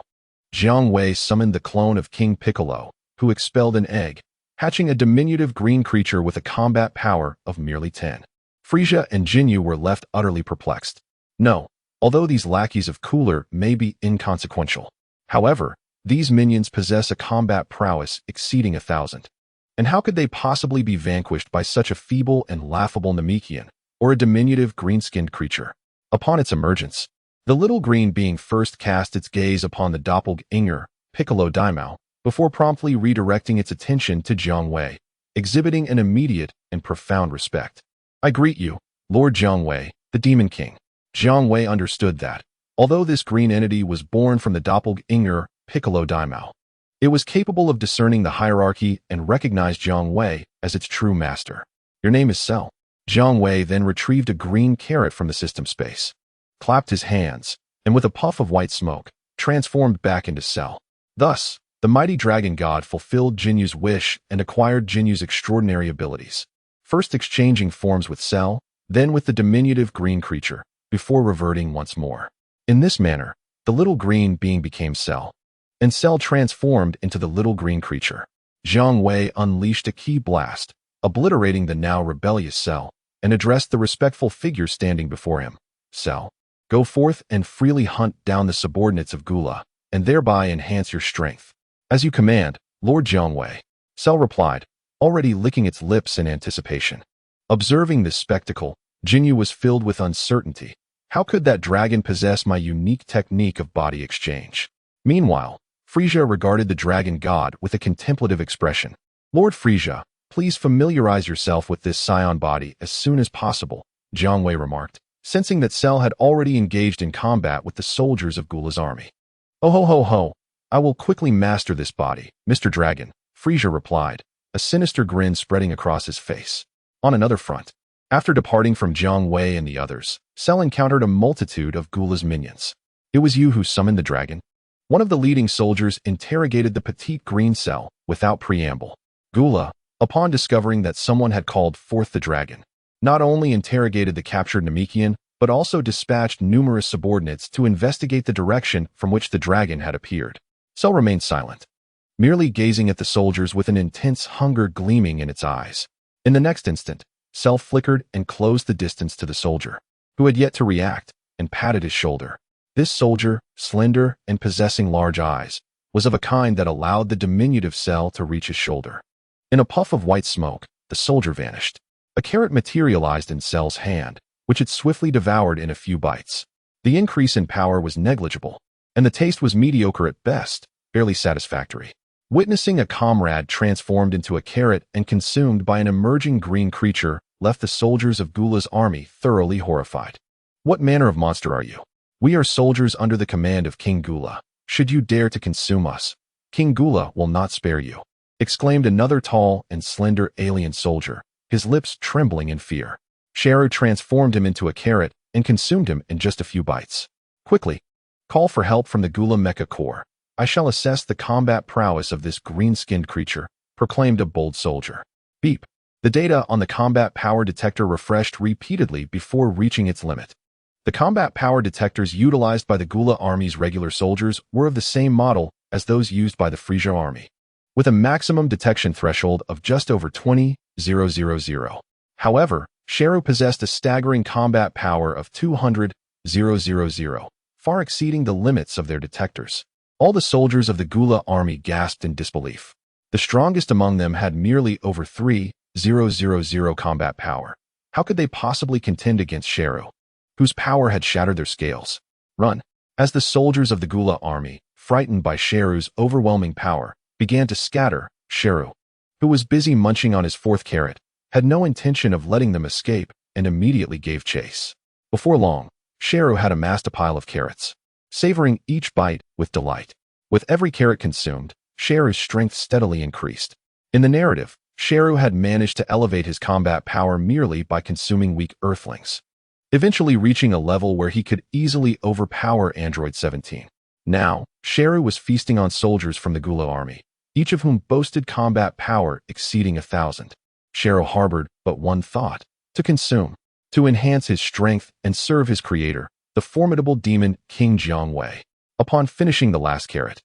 Jiang Wei summoned the clone of King Piccolo, who expelled an egg, hatching a diminutive green creature with a combat power of merely 10. Frieza and Jinyu were left utterly perplexed. No, although these lackeys of Cooler may be inconsequential. However, these minions possess a combat prowess exceeding 1,000. And how could they possibly be vanquished by such a feeble and laughable Namekian, or a diminutive green-skinned creature? Upon its emergence, the little green being first cast its gaze upon the doppelganger, Piccolo Daimao, before promptly redirecting its attention to Jiang Wei, exhibiting an immediate and profound respect. I greet you, Lord Jiang Wei, the Demon King. Jiang Wei understood that, although this green entity was born from the doppelganger, Piccolo Daimao, it was capable of discerning the hierarchy and recognized Jiang Wei as its true master. Your name is Cell. Jiang Wei then retrieved a green carrot from the system space, clapped his hands, and with a puff of white smoke, transformed back into Cell. Thus, the mighty dragon god fulfilled Jinyu's wish and acquired Jinyu's extraordinary abilities, first exchanging forms with Cell, then with the diminutive green creature, before reverting once more. In this manner, the little green being became Cell, and Cell transformed into the little green creature. Jiang Wei unleashed a ki blast, obliterating the now rebellious Cell, and addressed the respectful figure standing before him. Cell, go forth and freely hunt down the subordinates of Gula, and thereby enhance your strength. As you command, Lord Jiang Wei, Cell replied, already licking its lips in anticipation. Observing this spectacle, Jinyu was filled with uncertainty. How could that dragon possess my unique technique of body exchange? Meanwhile, Frieza regarded the dragon god with a contemplative expression. Lord Frieza, please familiarize yourself with this Scion body as soon as possible, Jiang Wei remarked, sensing that Cell had already engaged in combat with the soldiers of Gula's army. Oh ho ho ho, I will quickly master this body, Mr. Dragon, Frieza replied, a sinister grin spreading across his face. On another front, after departing from Jiang Wei and the others, Cell encountered a multitude of Gula's minions. It was you who summoned the dragon? One of the leading soldiers interrogated the petite green Cell without preamble. Gula, upon discovering that someone had called forth the dragon, not only interrogated the captured Namekian, but also dispatched numerous subordinates to investigate the direction from which the dragon had appeared. Cell remained silent, merely gazing at the soldiers with an intense hunger gleaming in its eyes. In the next instant, Cell flickered and closed the distance to the soldier, who had yet to react, and patted his shoulder. This soldier, slender and possessing large eyes, was of a kind that allowed the diminutive Cell to reach his shoulder. In a puff of white smoke, the soldier vanished. A carrot materialized in Cell's hand, which it swiftly devoured in a few bites. The increase in power was negligible, and the taste was mediocre at best, barely satisfactory. Witnessing a comrade transformed into a carrot and consumed by an emerging green creature left the soldiers of Gula's army thoroughly horrified. What manner of monster are you? We are soldiers under the command of King Gula. Should you dare to consume us, King Gula will not spare you, exclaimed another tall and slender alien soldier, his lips trembling in fear. Sheru transformed him into a carrot and consumed him in just a few bites. Quickly, call for help from the Gula Mecha Corps. I shall assess the combat prowess of this green-skinned creature, proclaimed a bold soldier. Beep. The data on the combat power detector refreshed repeatedly before reaching its limit. The combat power detectors utilized by the Gula army's regular soldiers were of the same model as those used by the Frieza army, with a maximum detection threshold of just over 20,000. However, Sheru possessed a staggering combat power of 200,000, far exceeding the limits of their detectors. All the soldiers of the Gula army gasped in disbelief. The strongest among them had merely over 3,000 combat power. How could they possibly contend against Sheru, whose power had shattered their scales? Run! As the soldiers of the Gula army, frightened by Sheru's overwhelming power, began to scatter, Sheru, who was busy munching on his fourth carrot, had no intention of letting them escape and immediately gave chase. Before long, Sheru had amassed a pile of carrots, savoring each bite with delight. With every carrot consumed, Sheru's strength steadily increased. In the narrative, Sheru had managed to elevate his combat power merely by consuming weak earthlings, eventually reaching a level where he could easily overpower Android 17. Now, Sheru was feasting on soldiers from the Gula army, each of whom boasted combat power exceeding 1,000. Sheru harbored but one thought: to consume, to enhance his strength and serve his creator, the formidable demon King Jiang Wei. Upon finishing the last carrot,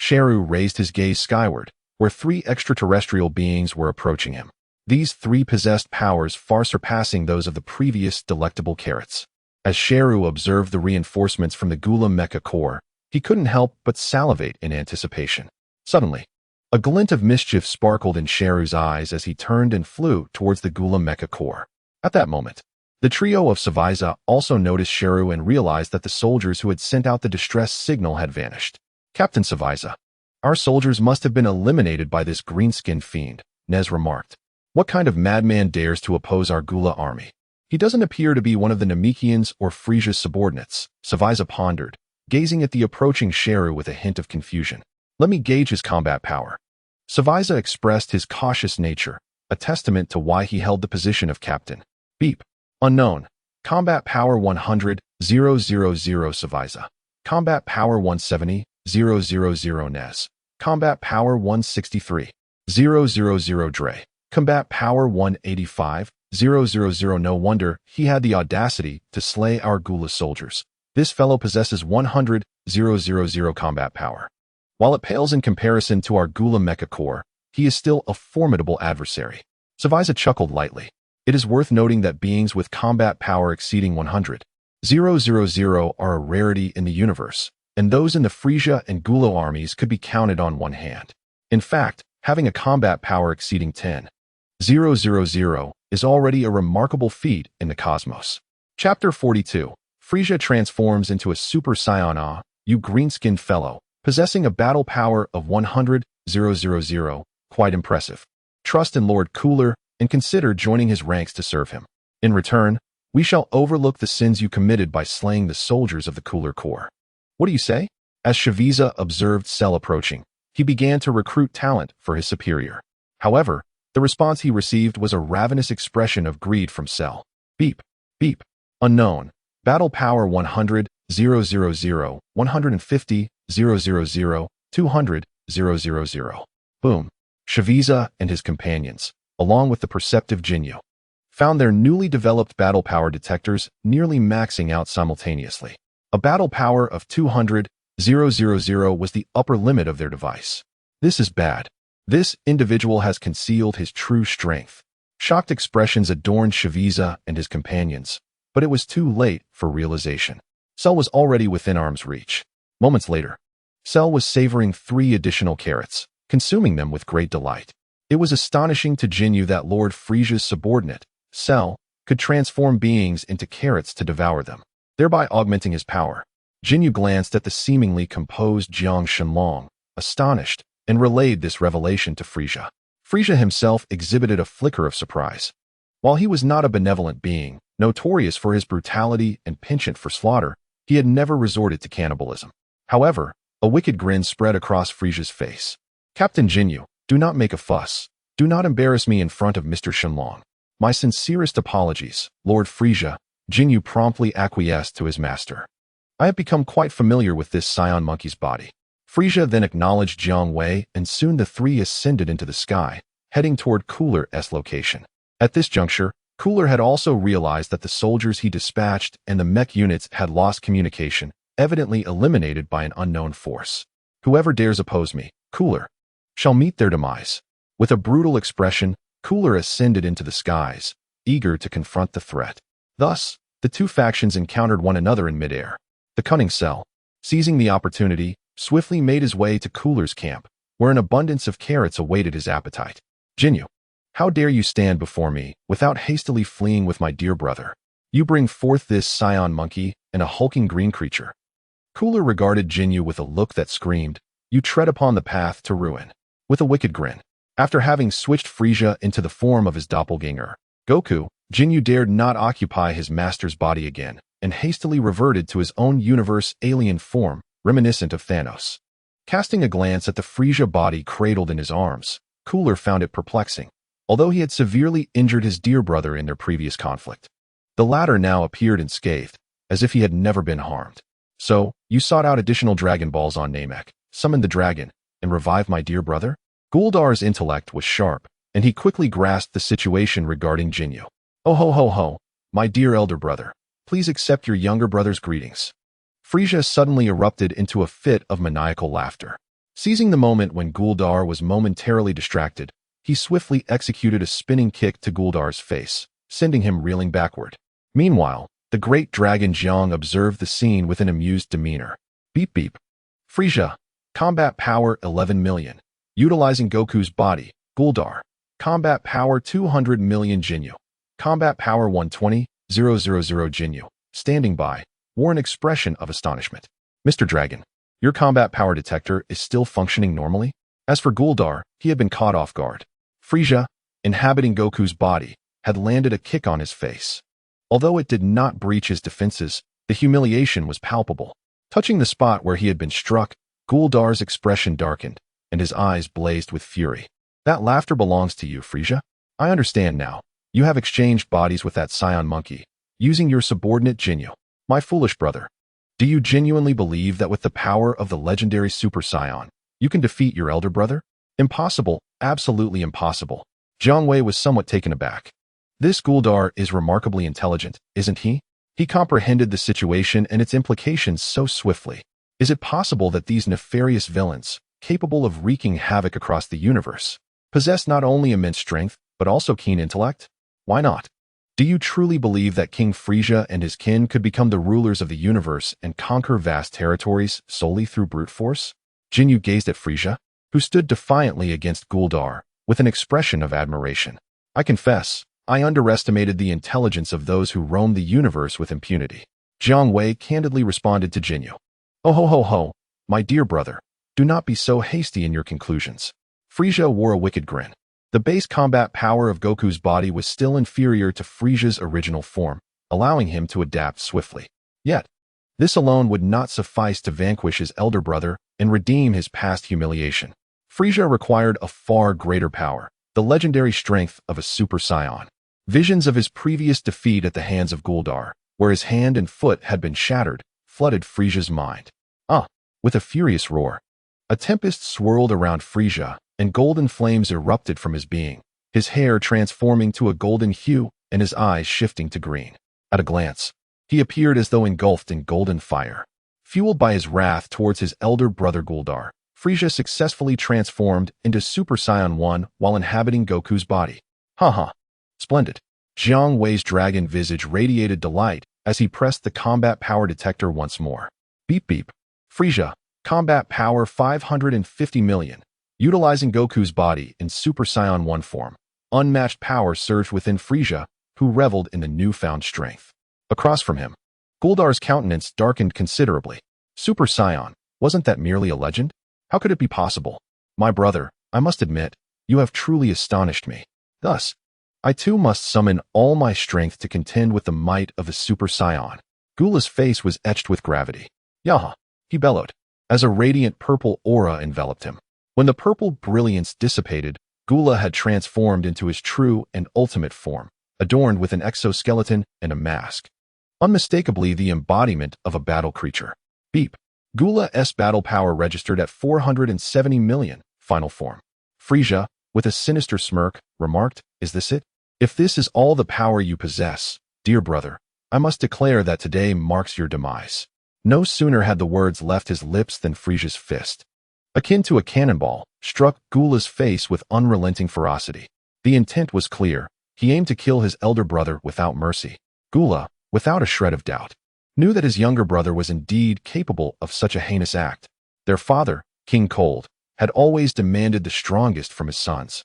Sheru raised his gaze skyward, where 3 extraterrestrial beings were approaching him. These 3 possessed powers far surpassing those of the previous delectable carrots. As Sheru observed the reinforcements from the Gula Mecha Corps, he couldn't help but salivate in anticipation. Suddenly, a glint of mischief sparkled in Sheru's eyes as he turned and flew towards the Gula Mecha Corps. At that moment, the trio of Frieza also noticed Sheru and realized that the soldiers who had sent out the distress signal had vanished. Captain Frieza, our soldiers must have been eliminated by this green-skinned fiend, Nez remarked. What kind of madman dares to oppose our Gula army? He doesn't appear to be one of the Namekian's or Frieza's subordinates, Frieza pondered, gazing at the approaching Sheru with a hint of confusion. Let me gauge his combat power. Frieza expressed his cautious nature, a testament to why he held the position of captain. Beep. Unknown. Combat power 100,000 Frieza. Combat power 170,000 Nez. Combat power 163,000 Dre. Combat power 185,000. No wonder he had the audacity to slay our Gula soldiers. This fellow possesses 100,000 combat power. While it pales in comparison to our Gula Mecha Corps, he is still a formidable adversary. Frieza chuckled lightly. It is worth noting that beings with combat power exceeding 100,000 are a rarity in the universe, and those in the Frieza and Gula armies could be counted on one hand. In fact, having a combat power exceeding 10,000 is already a remarkable feat in the cosmos. Chapter 42. Frieza transforms into a Super Saiyan. Ah, you green-skinned fellow, possessing a battle power of 100,000, quite impressive. Trust in Lord Cooler and consider joining his ranks to serve him. In return, we shall overlook the sins you committed by slaying the soldiers of the Cooler Corps. What do you say? As Frieza observed Cell approaching, he began to recruit talent for his superior. However, the response he received was a ravenous expression of greed from Cell. Beep. Beep. Unknown. Battle power 100,000, 150,000, 200,000. Boom. Frieza and his companions, along with the perceptive Jinyu, found their newly developed battle power detectors nearly maxing out simultaneously. A battle power of 200,000 was the upper limit of their device. This is bad. This individual has concealed his true strength. Shocked expressions adorned Frieza and his companions, but it was too late for realization. Cell was already within arm's reach. Moments later, Cell was savoring 3 additional carrots, consuming them with great delight. It was astonishing to Jinyu that Lord Frieza's subordinate, Cell, could transform beings into carrots to devour them, thereby augmenting his power. Jinyu glanced at the seemingly composed Jiang Shenlong, astonished, and relayed this revelation to Frieza. Frieza himself exhibited a flicker of surprise. While he was not a benevolent being, notorious for his brutality and penchant for slaughter, he had never resorted to cannibalism. However, a wicked grin spread across Frieza's face. Captain Jinyu, do not make a fuss. Do not embarrass me in front of Mr. Shenlong. My sincerest apologies, Lord Frieza. Jinyu promptly acquiesced to his master. I have become quite familiar with this scion monkey's body. Frieza then acknowledged Jiang Wei, and soon the 3 ascended into the sky, heading toward Cooler's location. At this juncture, Cooler had also realized that the soldiers he dispatched and the mech units had lost communication, evidently eliminated by an unknown force. Whoever dares oppose me, Cooler, shall meet their demise. With a brutal expression, Cooler ascended into the skies, eager to confront the threat. Thus, the 2 factions encountered one another in midair. The cunning Cell, seizing the opportunity, swiftly made his way to Cooler's camp, where an abundance of carrots awaited his appetite. Jinyu, how dare you stand before me without hastily fleeing with my dear brother? You bring forth this scion monkey and a hulking green creature. Cooler regarded Jinyu with a look that screamed, you tread upon the path to ruin. With a wicked grin, after having switched Frieza into the form of his doppelganger, Goku, Jinyu dared not occupy his master's body again, and hastily reverted to his own universe alien form, reminiscent of Thanos. Casting a glance at the Frieza body cradled in his arms, Cooler found it perplexing, although he had severely injured his dear brother in their previous conflict. The latter now appeared unscathed, as if he had never been harmed. So, you sought out additional Dragon Balls on Namek, summoned the dragon, and revived my dear brother? Guldar's intellect was sharp, and he quickly grasped the situation regarding Jinyu. Oh ho ho ho, my dear elder brother, please accept your younger brother's greetings. Frieza suddenly erupted into a fit of maniacal laughter. Seizing the moment when Guldar was momentarily distracted, he swiftly executed a spinning kick to Guldar's face, sending him reeling backward. Meanwhile, the great dragon Jiang observed the scene with an amused demeanor. Beep beep. Frieza, combat power 11 million. Utilizing Goku's body, Guldar. Combat power 200 million Jinyu. Combat power 120,000 Jinyu, standing by, wore an expression of astonishment. Mr. Dragon, your combat power detector is still functioning normally? As for Guldar, he had been caught off guard. Frieza, inhabiting Goku's body, had landed a kick on his face. Although it did not breach his defenses, the humiliation was palpable. Touching the spot where he had been struck, Guldar's expression darkened, and his eyes blazed with fury. That laughter belongs to you, Frieza. I understand now. You have exchanged bodies with that scion monkey, using your subordinate Jinyu. My foolish brother. Do you genuinely believe that with the power of the legendary Super Saiyan, you can defeat your elder brother? Impossible, absolutely impossible. Jiang Wei was somewhat taken aback. This Guldar is remarkably intelligent, isn't he? He comprehended the situation and its implications so swiftly. Is it possible that these nefarious villains, capable of wreaking havoc across the universe, possess not only immense strength, but also keen intellect? Why not? Do you truly believe that King Frieza and his kin could become the rulers of the universe and conquer vast territories solely through brute force? Jinyu gazed at Frieza, who stood defiantly against Guldar, with an expression of admiration. I confess, I underestimated the intelligence of those who roam the universe with impunity. Jiang Wei candidly responded to Jinyu. Oh ho ho ho, my dear brother, do not be so hasty in your conclusions. Frieza wore a wicked grin. The base combat power of Goku's body was still inferior to Frieza's original form, allowing him to adapt swiftly. Yet, this alone would not suffice to vanquish his elder brother and redeem his past humiliation. Frieza required a far greater power, the legendary strength of a Super Saiyan. Visions of his previous defeat at the hands of Guldar, where his hand and foot had been shattered, flooded Frieza's mind. With a furious roar, a tempest swirled around Frieza, and golden flames erupted from his being, his hair transforming to a golden hue and his eyes shifting to green. At a glance, he appeared as though engulfed in golden fire. Fueled by his wrath towards his elder brother Guldar, Frieza successfully transformed into Super Saiyan 1 while inhabiting Goku's body. Haha. Splendid. Jiang Wei's dragon visage radiated delight as he pressed the combat power detector once more. Beep beep. Frieza, combat power 550 million. Utilizing Goku's body in Super Saiyan 1 form, unmatched power surged within Frieza, who reveled in the newfound strength. Across from him, Guldar's countenance darkened considerably. Super Saiyan, wasn't that merely a legend? How could it be possible? My brother, I must admit, you have truly astonished me. Thus, I too must summon all my strength to contend with the might of a Super Saiyan. Gula's face was etched with gravity. Yaha, he bellowed, as a radiant purple aura enveloped him. When the purple brilliance dissipated, Gula had transformed into his true and ultimate form, adorned with an exoskeleton and a mask. Unmistakably the embodiment of a battle creature. Beep. Gula's battle power registered at 470 million, final form. Frieza, with a sinister smirk, remarked, "Is this it? If this is all the power you possess, dear brother, I must declare that today marks your demise." No sooner had the words left his lips than Frieza's fist, akin to a cannonball, struck Gula's face with unrelenting ferocity. The intent was clear. He aimed to kill his elder brother without mercy. Gula, without a shred of doubt, knew that his younger brother was indeed capable of such a heinous act. Their father, King Cold, had always demanded the strongest from his sons,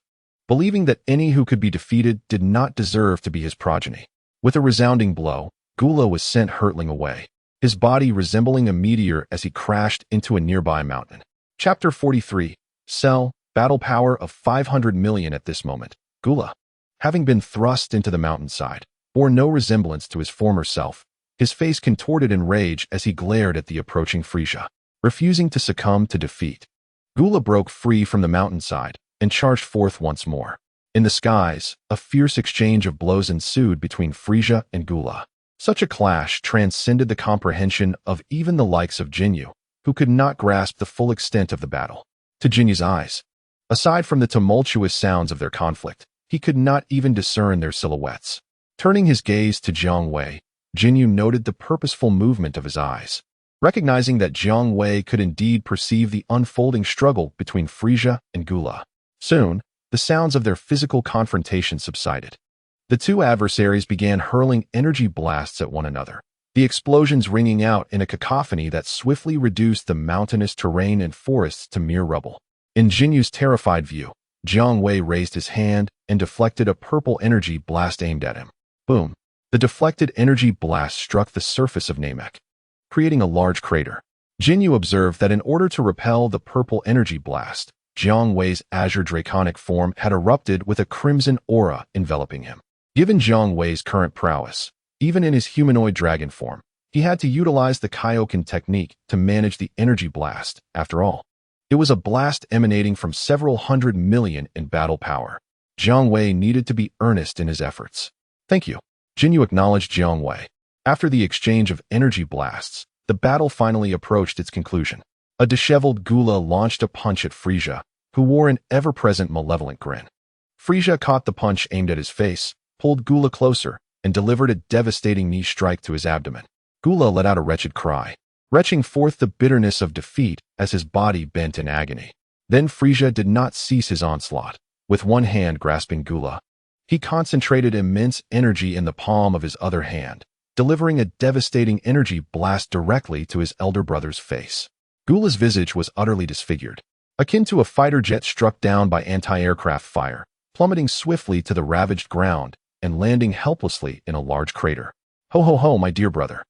believing that any who could be defeated did not deserve to be his progeny. With a resounding blow, Gula was sent hurtling away, his body resembling a meteor as he crashed into a nearby mountain. Chapter 43. Cell, battle power of 500 million. At this moment, Gula, having been thrust into the mountainside, bore no resemblance to his former self. His face contorted in rage as he glared at the approaching Frieza. Refusing to succumb to defeat, Gula broke free from the mountainside and charged forth once more. In the skies, a fierce exchange of blows ensued between Frieza and Gula. Such a clash transcended the comprehension of even the likes of Jinyu, who could not grasp the full extent of the battle. To Jinyu's eyes, aside from the tumultuous sounds of their conflict, he could not even discern their silhouettes. Turning his gaze to Jiang Wei, Jinyu noted the purposeful movement of his eyes. Recognizing that Jiang Wei could indeed perceive the unfolding struggle between Frieza and Gula. Soon, the sounds of their physical confrontation subsided. The two adversaries began hurling energy blasts at one another, the explosions ringing out in a cacophony that swiftly reduced the mountainous terrain and forests to mere rubble. In Jinyu's terrified view, Jiang Wei raised his hand and deflected a purple energy blast aimed at him. Boom! The deflected energy blast struck the surface of Namek, creating a large crater. Jinyu observed that in order to repel the purple energy blast, Jiang Wei's azure draconic form had erupted with a crimson aura enveloping him. Given Jiang Wei's current prowess, even in his humanoid dragon form, he had to utilize the Kaio-ken technique to manage the energy blast. After all, it was a blast emanating from several 100 million in battle power. Jiang Wei needed to be earnest in his efforts. Thank you. Jinyu acknowledged Jiang Wei. After the exchange of energy blasts, the battle finally approached its conclusion. A disheveled Gula launched a punch at Frieza, who wore an ever-present malevolent grin. Frieza caught the punch aimed at his face, pulled Gula closer, and delivered a devastating knee strike to his abdomen. Gula let out a wretched cry, retching forth the bitterness of defeat as his body bent in agony. Then Frieza did not cease his onslaught. With one hand grasping Gula, he concentrated immense energy in the palm of his other hand, delivering a devastating energy blast directly to his elder brother's face. Gula's visage was utterly disfigured, akin to a fighter jet struck down by anti-aircraft fire, plummeting swiftly to the ravaged ground and landing helplessly in a large crater. Ho ho ho, my dear brother.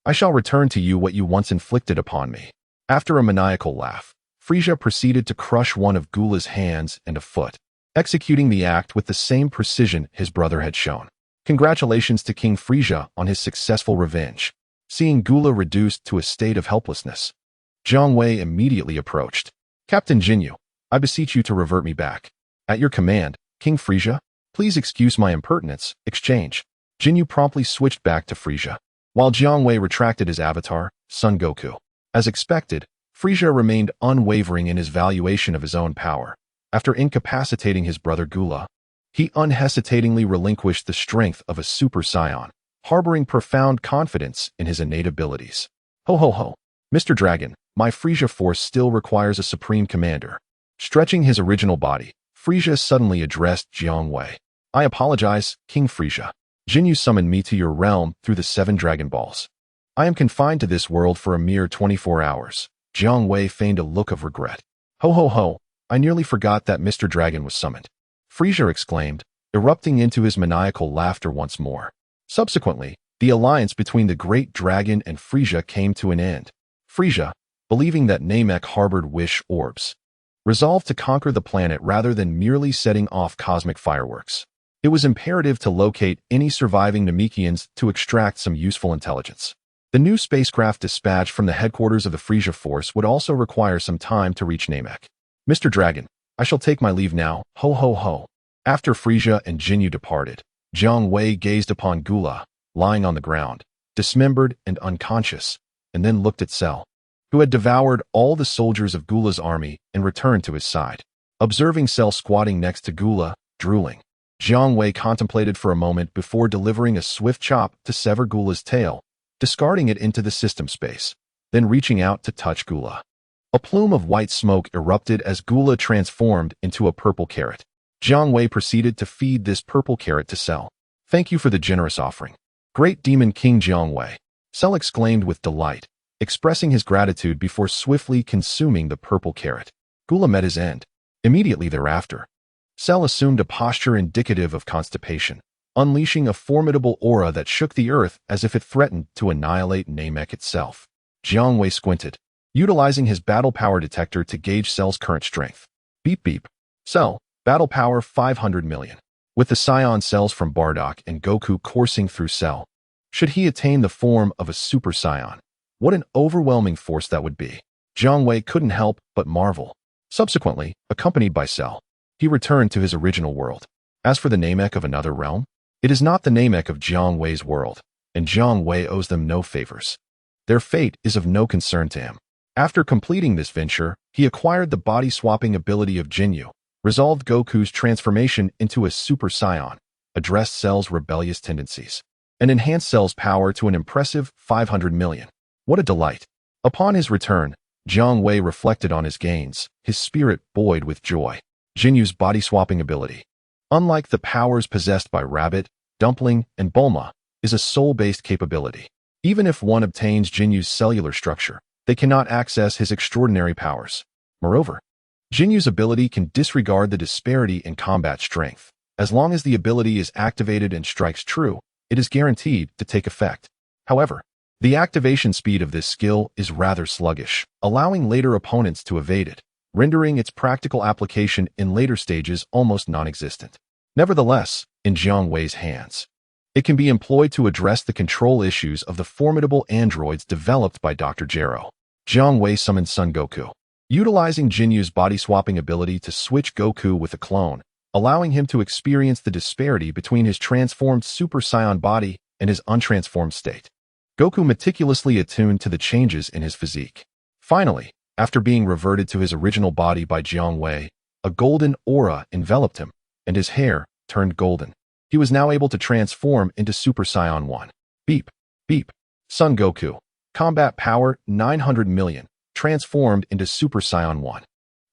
I shall return to you what you once inflicted upon me. After a maniacal laugh, Frieza proceeded to crush one of Gula's hands and a foot, executing the act with the same precision his brother had shown. Congratulations to King Frieza on his successful revenge. Seeing Gula reduced to a state of helplessness, Jiang Wei immediately approached. Captain Jinyu, I beseech you to revert me back. At your command, King Frieza. Please excuse my impertinence. Exchange. Jinyu promptly switched back to Frieza, while Jiang Wei retracted his avatar, Son Goku. As expected, Frieza remained unwavering in his valuation of his own power. After incapacitating his brother Gula, He unhesitatingly relinquished the strength of a Super Saiyan, harboring profound confidence in his innate abilities. Ho ho ho. Mr. Dragon, my Frieza force still requires a supreme commander. Stretching his original body, Frieza suddenly addressed Jiang Wei. I apologize, King Frieza. Jinyu summoned me to your realm through the 7 Dragon Balls. I am confined to this world for a mere 24 hours. Jiang Wei feigned a look of regret. Ho ho ho, I nearly forgot that Mr. Dragon was summoned. Frieza exclaimed, erupting into his maniacal laughter once more. Subsequently, the alliance between the Great Dragon and Frieza came to an end. Frieza, believing that Namek harbored wish orbs, resolved to conquer the planet rather than merely setting off cosmic fireworks. It was imperative to locate any surviving Namekians to extract some useful intelligence. The new spacecraft dispatched from the headquarters of the Frieza force would also require some time to reach Namek. Mr. Dragon, I shall take my leave now, ho ho ho. After Frieza and Jinyu departed, Jiang Wei gazed upon Gula, lying on the ground, dismembered and unconscious, and then looked at Cell, who had devoured all the soldiers of Gula's army and returned to his side. Observing Cell squatting next to Gula, drooling, Jiang Wei contemplated for a moment before delivering a swift chop to sever Gula's tail, discarding it into the system space, then reaching out to touch Gula. A plume of white smoke erupted as Gula transformed into a purple carrot. Jiang Wei proceeded to feed this purple carrot to Cell. Thank you for the generous offering. Great Demon King Jiang Wei, Cell exclaimed with delight, expressing his gratitude before swiftly consuming the purple carrot. Gula met his end. Immediately thereafter, Cell assumed a posture indicative of constipation, unleashing a formidable aura that shook the earth as if it threatened to annihilate Namek itself. Jiang Wei squinted, utilizing his battle power detector to gauge Cell's current strength. Beep beep. Cell, battle power 500 million. With the Scion cells from Bardock and Goku coursing through Cell, should he attain the form of a Super Saiyan, what an overwhelming force that would be. Jiang Wei couldn't help but marvel. Subsequently, accompanied by Cell, he returned to his original world. As for the Namek of another realm, it is not the Namek of Jiang Wei's world, and Jiang Wei owes them no favors. Their fate is of no concern to him. After completing this venture, he acquired the body-swapping ability of Jinyu, resolved Goku's transformation into a Super Saiyan, addressed Cell's rebellious tendencies, and enhanced Cell's power to an impressive 500 million. What a delight! Upon his return, Jiang Wei reflected on his gains, his spirit buoyed with joy. Jinyu's body-swapping ability, unlike the powers possessed by Rabbit, Dumpling, and Bulma, is a soul-based capability. Even if one obtains Jinyu's cellular structure, they cannot access his extraordinary powers. Moreover, Jinyu's ability can disregard the disparity in combat strength. As long as the ability is activated and strikes true, it is guaranteed to take effect. However, the activation speed of this skill is rather sluggish, allowing later opponents to evade it, rendering its practical application in later stages almost non-existent. Nevertheless, in Jiang Wei's hands, it can be employed to address the control issues of the formidable androids developed by Dr. Gero. Jiang Wei summoned Son Goku, utilizing Jinyu's body-swapping ability to switch Goku with a clone, allowing him to experience the disparity between his transformed Super Saiyan body and his untransformed state. Goku meticulously attuned to the changes in his physique. Finally, after being reverted to his original body by Jiang Wei, a golden aura enveloped him, and his hair turned golden. He was now able to transform into Super Saiyan 1. Beep, beep. Son Goku, combat power 900 million, transformed into Super Saiyan 1.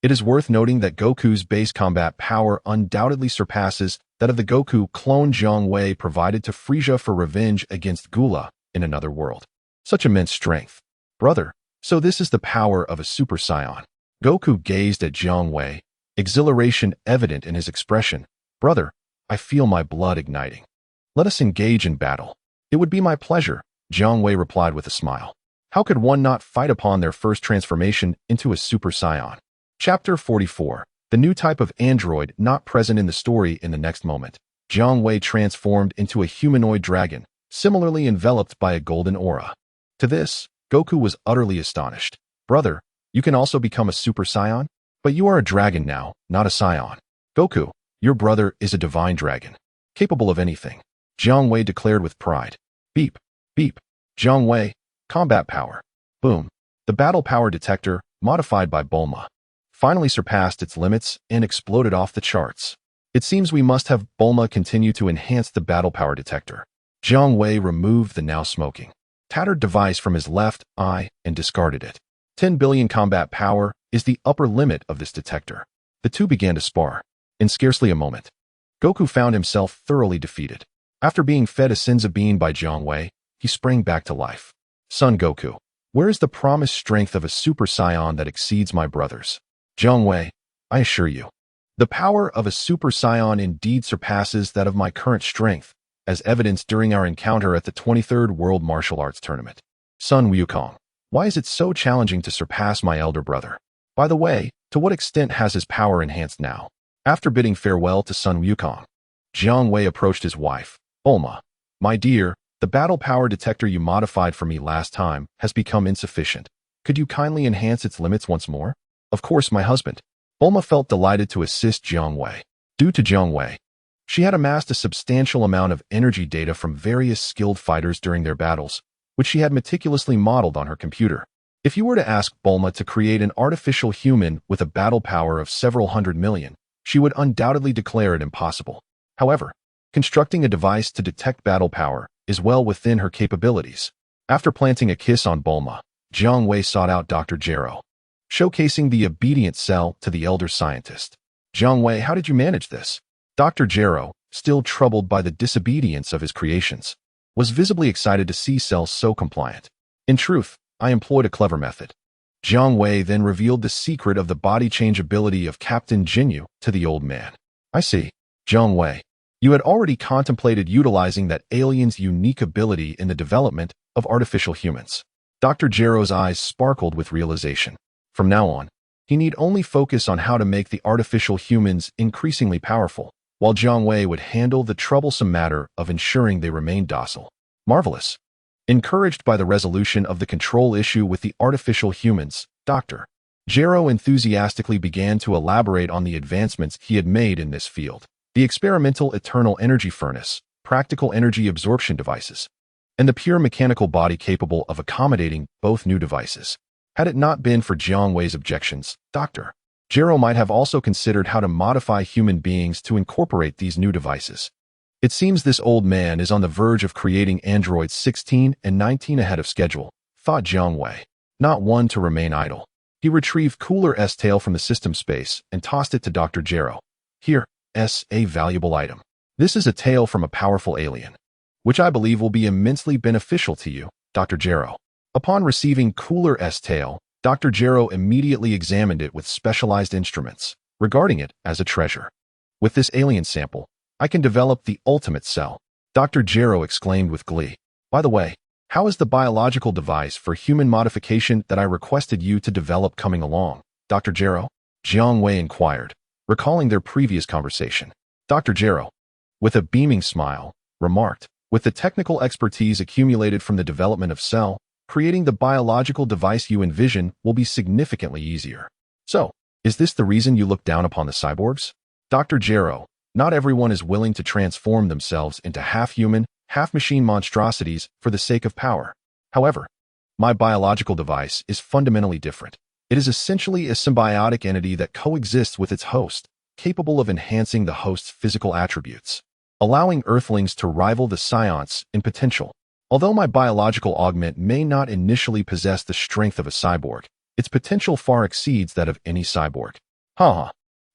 It is worth noting that Goku's base combat power undoubtedly surpasses that of the Goku clone Jiang Wei provided to Frieza for revenge against Gula in another world. Such immense strength. Brother, so this is the power of a Super Saiyan. Goku gazed at Jiang Wei, exhilaration evident in his expression. Brother, I feel my blood igniting. Let us engage in battle. It would be my pleasure, Jiang Wei replied with a smile. How could one not fight upon their first transformation into a Super Saiyan? Chapter 44. The new type of android not present in the story in the next moment. Jiang Wei transformed into a humanoid dragon, similarly enveloped by a golden aura. To this, Goku was utterly astonished. Brother, you can also become a Super Saiyan? But you are a dragon now, not a Saiyan. Goku, your brother is a divine dragon, capable of anything, Jiang Wei declared with pride. Beep, beep. Jiang Wei, combat power. Boom. The battle power detector, modified by Bulma, finally surpassed its limits and exploded off the charts. It seems we must have Bulma continue to enhance the battle power detector. Jiang Wei removed the now smoking, tattered device from his left eye and discarded it. 10 billion combat power is the upper limit of this detector. The two began to spar. In scarcely a moment, Goku found himself thoroughly defeated. After being fed a Senzu bean by Jiang Wei, he sprang back to life. Son Goku, where is the promised strength of a Super Saiyan that exceeds my brother's? Jiang Wei, I assure you, the power of a Super Saiyan indeed surpasses that of my current strength, as evidenced during our encounter at the 23rd World Martial Arts Tournament. Son Wukong, why is it so challenging to surpass my elder brother? By the way, to what extent has his power enhanced now? After bidding farewell to Son Wukong, Jiang Wei approached his wife, Bulma. My dear, the battle power detector you modified for me last time has become insufficient. Could you kindly enhance its limits once more? Of course, my husband. Bulma felt delighted to assist Jiang Wei. Due to Jiang Wei, she had amassed a substantial amount of energy data from various skilled fighters during their battles, which she had meticulously modeled on her computer. If you were to ask Bulma to create an artificial human with a battle power of several hundred million, she would undoubtedly declare it impossible. However, constructing a device to detect battle power is well within her capabilities. After planting a kiss on Bulma, Jiang Wei sought out Dr. Gero, showcasing the obedient cell to the elder scientist. Jiang Wei, how did you manage this? Dr. Gero, still troubled by the disobedience of his creations, was visibly excited to see Cell so compliant. In truth, I employed a clever method. Jiang Wei then revealed the secret of the body change ability of Captain Jinyu to the old man. I see. Jiang Wei, you had already contemplated utilizing that alien's unique ability in the development of artificial humans. Dr. Gero's eyes sparkled with realization. From now on, he need only focus on how to make the artificial humans increasingly powerful, while Jiang Wei would handle the troublesome matter of ensuring they remain docile. Marvelous. Encouraged by the resolution of the control issue with the artificial humans, Dr. Gero enthusiastically began to elaborate on the advancements he had made in this field. The experimental eternal energy furnace, practical energy absorption devices, and the pure mechanical body capable of accommodating both new devices. Had it not been for Jiang Wei's objections, Dr. Gero might have also considered how to modify human beings to incorporate these new devices. It seems this old man is on the verge of creating androids 16 and 19 ahead of schedule, thought Jiang Wei. Not one to remain idle. He retrieved Cooler S tail from the system space and tossed it to Dr. Gero. Here, S, a valuable item. This is a tail from a powerful alien, which I believe will be immensely beneficial to you, Dr. Gero. Upon receiving Cooler S tail, Dr. Gero immediately examined it with specialized instruments, regarding it as a treasure. With this alien sample, I can develop the ultimate cell, Dr. Gero exclaimed with glee. By the way, how is the biological device for human modification that I requested you to develop coming along, Dr. Gero? Jiang Wei inquired, recalling their previous conversation. Dr. Gero, with a beaming smile, remarked, with the technical expertise accumulated from the development of cell, creating the biological device you envision will be significantly easier. So, is this the reason you look down upon the cyborgs? Dr. Gero, not everyone is willing to transform themselves into half-human, half-machine monstrosities for the sake of power. However, my biological device is fundamentally different. It is essentially a symbiotic entity that coexists with its host, capable of enhancing the host's physical attributes, allowing Earthlings to rival the Scions in potential. Although my biological augment may not initially possess the strength of a cyborg, its potential far exceeds that of any cyborg. Haha.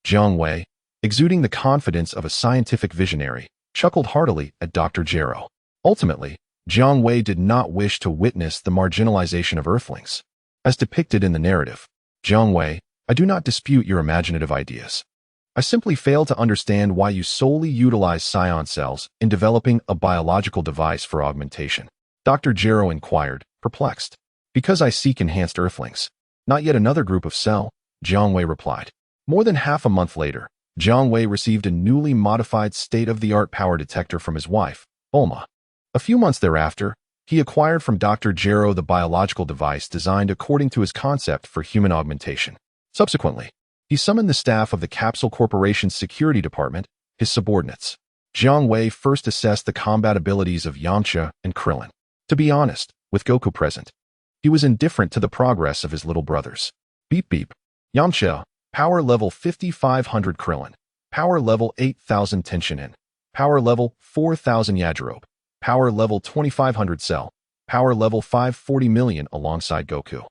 Jiang Wei, exuding the confidence of a scientific visionary, chuckled heartily at Dr. Gero. Ultimately, Jiang Wei did not wish to witness the marginalization of Earthlings. As depicted in the narrative, Jiang Wei, I do not dispute your imaginative ideas. I simply fail to understand why you solely utilize Scion cells in developing a biological device for augmentation. Dr. Gero inquired, perplexed. Because I seek enhanced Earthlings. Not yet another group of cell, Jiang Wei replied. More than half a month later, Jiang Wei received a newly modified state-of-the-art power detector from his wife, Bulma. A few months thereafter, he acquired from Dr. Gero the biological device designed according to his concept for human augmentation. Subsequently, he summoned the staff of the Capsule Corporation's security department, his subordinates. Jiang Wei first assessed the combat abilities of Yamcha and Krillin. To be honest, with Goku present, he was indifferent to the progress of his little brothers. Beep beep. Yamcha, power level 5500 Krillin. Power level 8,000 Tenshinhan. Power level 4,000 Yajirobe. Power level 2,500 Cell. Power level 540 million alongside Goku.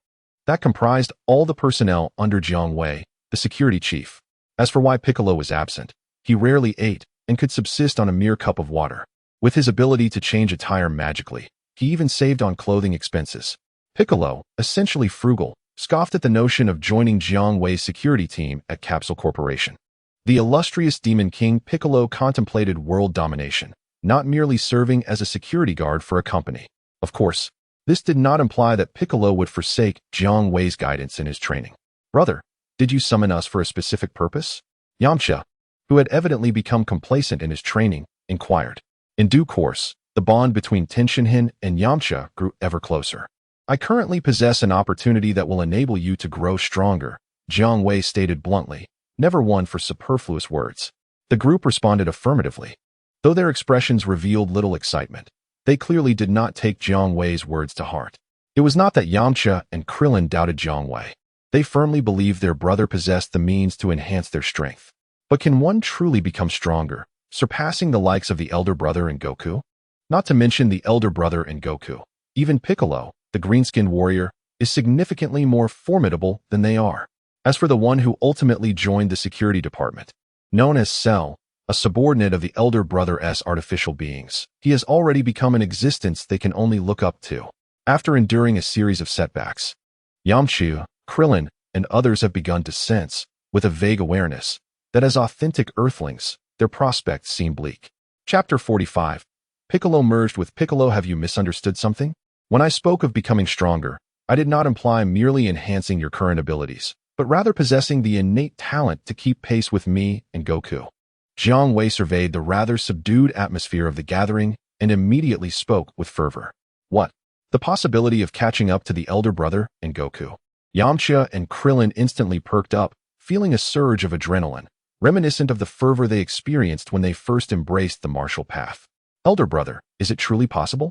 That comprised all the personnel under Jiang Wei, the security chief. As for why Piccolo was absent, he rarely ate and could subsist on a mere cup of water. With his ability to change attire magically, he even saved on clothing expenses. Piccolo, essentially frugal, scoffed at the notion of joining Jiang Wei's security team at Capsule Corporation. The illustrious Demon King Piccolo contemplated world domination, not merely serving as a security guard for a company. Of course, this did not imply that Piccolo would forsake Jiang Wei's guidance in his training. Brother, did you summon us for a specific purpose? Yamcha, who had evidently become complacent in his training, inquired. In due course, the bond between Tenshinhan and Yamcha grew ever closer. I currently possess an opportunity that will enable you to grow stronger, Jiang Wei stated bluntly, never one for superfluous words. The group responded affirmatively. Though their expressions revealed little excitement, they clearly did not take Jiang Wei's words to heart. It was not that Yamcha and Krillin doubted Jiang Wei. They firmly believed their brother possessed the means to enhance their strength. But can one truly become stronger, surpassing the likes of the elder brother and Goku? Not to mention the elder brother and Goku. Even Piccolo, the green-skinned warrior, is significantly more formidable than they are. As for the one who ultimately joined the security department, known as Cell, a subordinate of the elder brother's artificial beings, he has already become an existence they can only look up to. After enduring a series of setbacks, Yamcha, Krillin, and others have begun to sense, with a vague awareness, that as authentic Earthlings, their prospects seem bleak. Chapter 45. Piccolo merged with Piccolo. Have you misunderstood something? When I spoke of becoming stronger, I did not imply merely enhancing your current abilities, but rather possessing the innate talent to keep pace with me and Goku. Jiang Wei surveyed the rather subdued atmosphere of the gathering and immediately spoke with fervor. What? The possibility of catching up to the elder brother and Goku? Yamcha and Krillin instantly perked up, feeling a surge of adrenaline, reminiscent of the fervor they experienced when they first embraced the martial path. Elder brother, is it truly possible?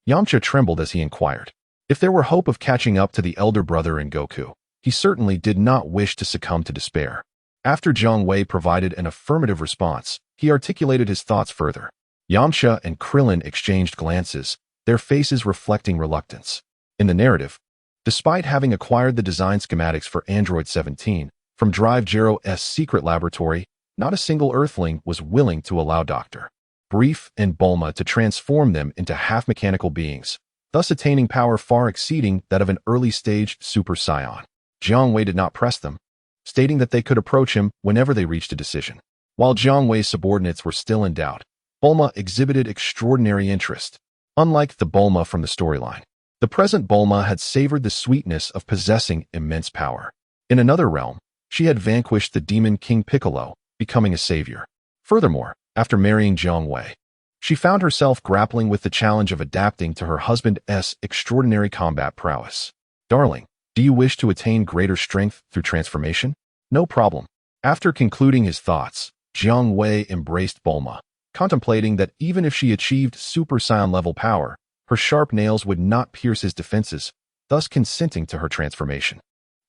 Yamcha trembled as he inquired. If there were hope of catching up to the elder brother and Goku, he certainly did not wish to succumb to despair. After Jiang Wei provided an affirmative response, he articulated his thoughts further. Yamcha and Krillin exchanged glances, their faces reflecting reluctance. In the narrative, despite having acquired the design schematics for Android 17 from Drive Zero's secret laboratory, not a single Earthling was willing to allow Dr. Brief and Bulma to transform them into half-mechanical beings, thus attaining power far exceeding that of an early-stage Super Saiyan. Jiang Wei did not press them, stating that they could approach him whenever they reached a decision. While Jiang Wei's subordinates were still in doubt, Bulma exhibited extraordinary interest. Unlike the Bulma from the storyline, the present Bulma had savored the sweetness of possessing immense power. In another realm, she had vanquished the Demon King Piccolo, becoming a savior. Furthermore, after marrying Jiang Wei, she found herself grappling with the challenge of adapting to her husband's extraordinary combat prowess. Darling, do you wish to attain greater strength through transformation? No problem. After concluding his thoughts, Jiang Wei embraced Bulma, contemplating that even if she achieved Super Saiyan level power, her sharp nails would not pierce his defenses, thus consenting to her transformation.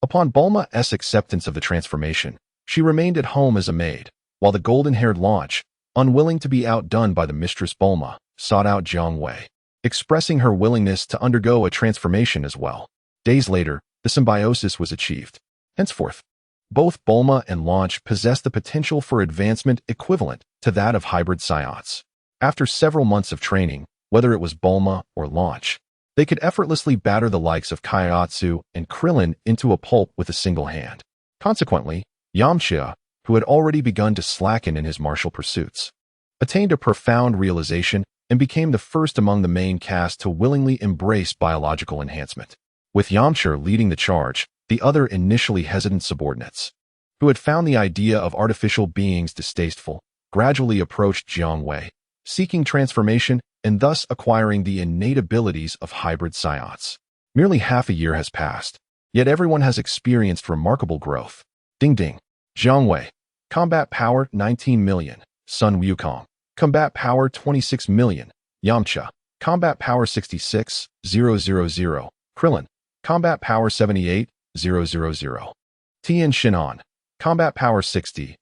Upon Bulma's acceptance of the transformation, she remained at home as a maid, while the golden-haired Launch, unwilling to be outdone by the mistress Bulma, sought out Jiang Wei, expressing her willingness to undergo a transformation as well. Days later, the symbiosis was achieved. Henceforth, both Bulma and Launch possessed the potential for advancement equivalent to that of hybrid Saiyans. After several months of training, whether it was Bulma or Launch, they could effortlessly batter the likes of Kaio-ken and Krillin into a pulp with a single hand. Consequently, Yamcha, who had already begun to slacken in his martial pursuits, attained a profound realization and became the first among the main cast to willingly embrace biological enhancement. With Yamcha leading the charge, the other initially hesitant subordinates, who had found the idea of artificial beings distasteful, gradually approached Jiang Wei, seeking transformation and thus acquiring the innate abilities of hybrid Saiyans. Merely half a year has passed, yet everyone has experienced remarkable growth. Ding ding. Jiang Wei. Combat power 19 million. Sun Wukong. Combat power 26 million. Yamcha. Combat power 66,000. Krillin. Combat power 78,000. Tien Shenron. Combat power 60,000.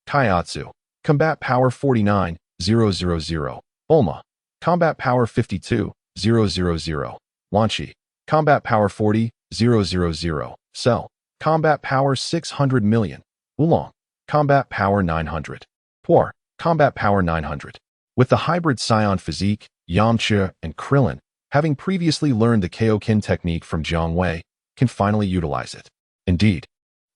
Kaiatsu, Combat Power 49,000. Bulma, Combat Power 52,000. Quan Chi, Combat Power 40,000. Cell, Combat Power 600 million. Oolong, Combat Power 900. Puar, Combat Power 900. With the hybrid Scion physique, Yamcha and Krillin, having previously learned the Kaio-ken technique from Jiang Wei, can finally utilize it. Indeed,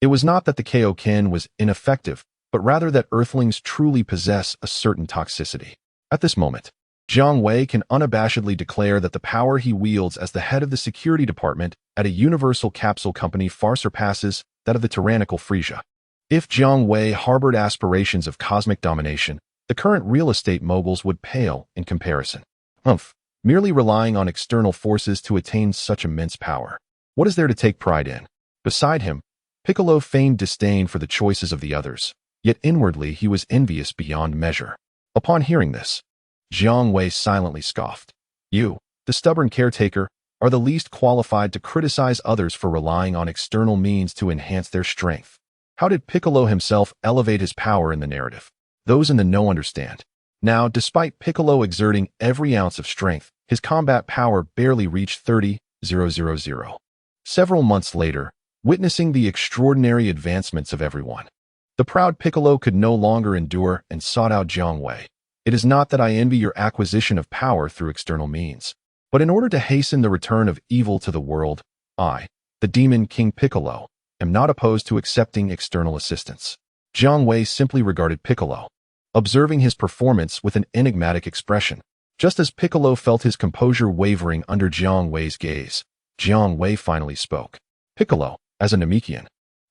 it was not that the Kaio-ken was ineffective, but rather that Earthlings truly possess a certain toxicity. At this moment, Jiang Wei can unabashedly declare that the power he wields as the head of the security department at a universal capsule company far surpasses that of the tyrannical Frieza. If Jiang Wei harbored aspirations of cosmic domination, the current real estate moguls would pale in comparison. Merely relying on external forces to attain such immense power. What is there to take pride in? Beside him, Piccolo feigned disdain for the choices of the others, yet inwardly he was envious beyond measure. Upon hearing this, Jiang Wei silently scoffed. You, the stubborn caretaker, are the least qualified to criticize others for relying on external means to enhance their strength. How did Piccolo himself elevate his power in the narrative? Those in the know understand. Now, despite Piccolo exerting every ounce of strength, his combat power barely reached 30,000. Several months later, witnessing the extraordinary advancements of everyone, the proud Piccolo could no longer endure and sought out Jiang Wei. It is not that I envy your acquisition of power through external means, but in order to hasten the return of evil to the world, I, the Demon King Piccolo, am not opposed to accepting external assistance. Jiang Wei simply regarded Piccolo, observing his performance with an enigmatic expression. Just as Piccolo felt his composure wavering under Jiang Wei's gaze, Jiang Wei finally spoke. Piccolo, as a Namekian,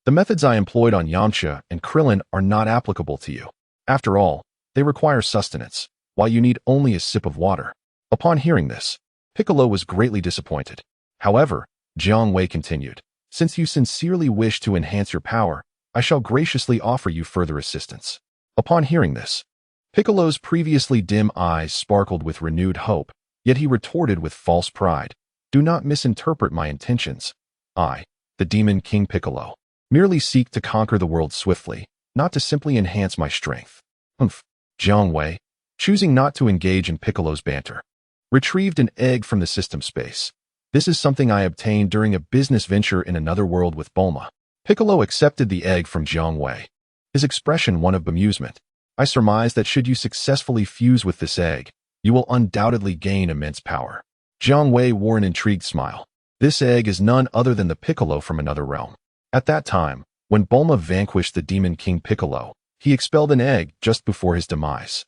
the methods I employed on Yamcha and Krillin are not applicable to you. After all, they require sustenance, while you need only a sip of water. Upon hearing this, Piccolo was greatly disappointed. However, Jiang Wei continued, since you sincerely wish to enhance your power, I shall graciously offer you further assistance. Upon hearing this, Piccolo's previously dim eyes sparkled with renewed hope, yet he retorted with false pride. Do not misinterpret my intentions. I, the Demon King Piccolo, merely seek to conquer the world swiftly, not to simply enhance my strength. Jiang Wei, choosing not to engage in Piccolo's banter, retrieved an egg from the system space. This is something I obtained during a business venture in another world with Bulma. Piccolo accepted the egg from Jiang Wei, his expression one of bemusement. I surmise that should you successfully fuse with this egg, you will undoubtedly gain immense power. Jiang Wei wore an intrigued smile. This egg is none other than the Piccolo from another realm. At that time, when Bulma vanquished the Demon King Piccolo, he expelled an egg just before his demise,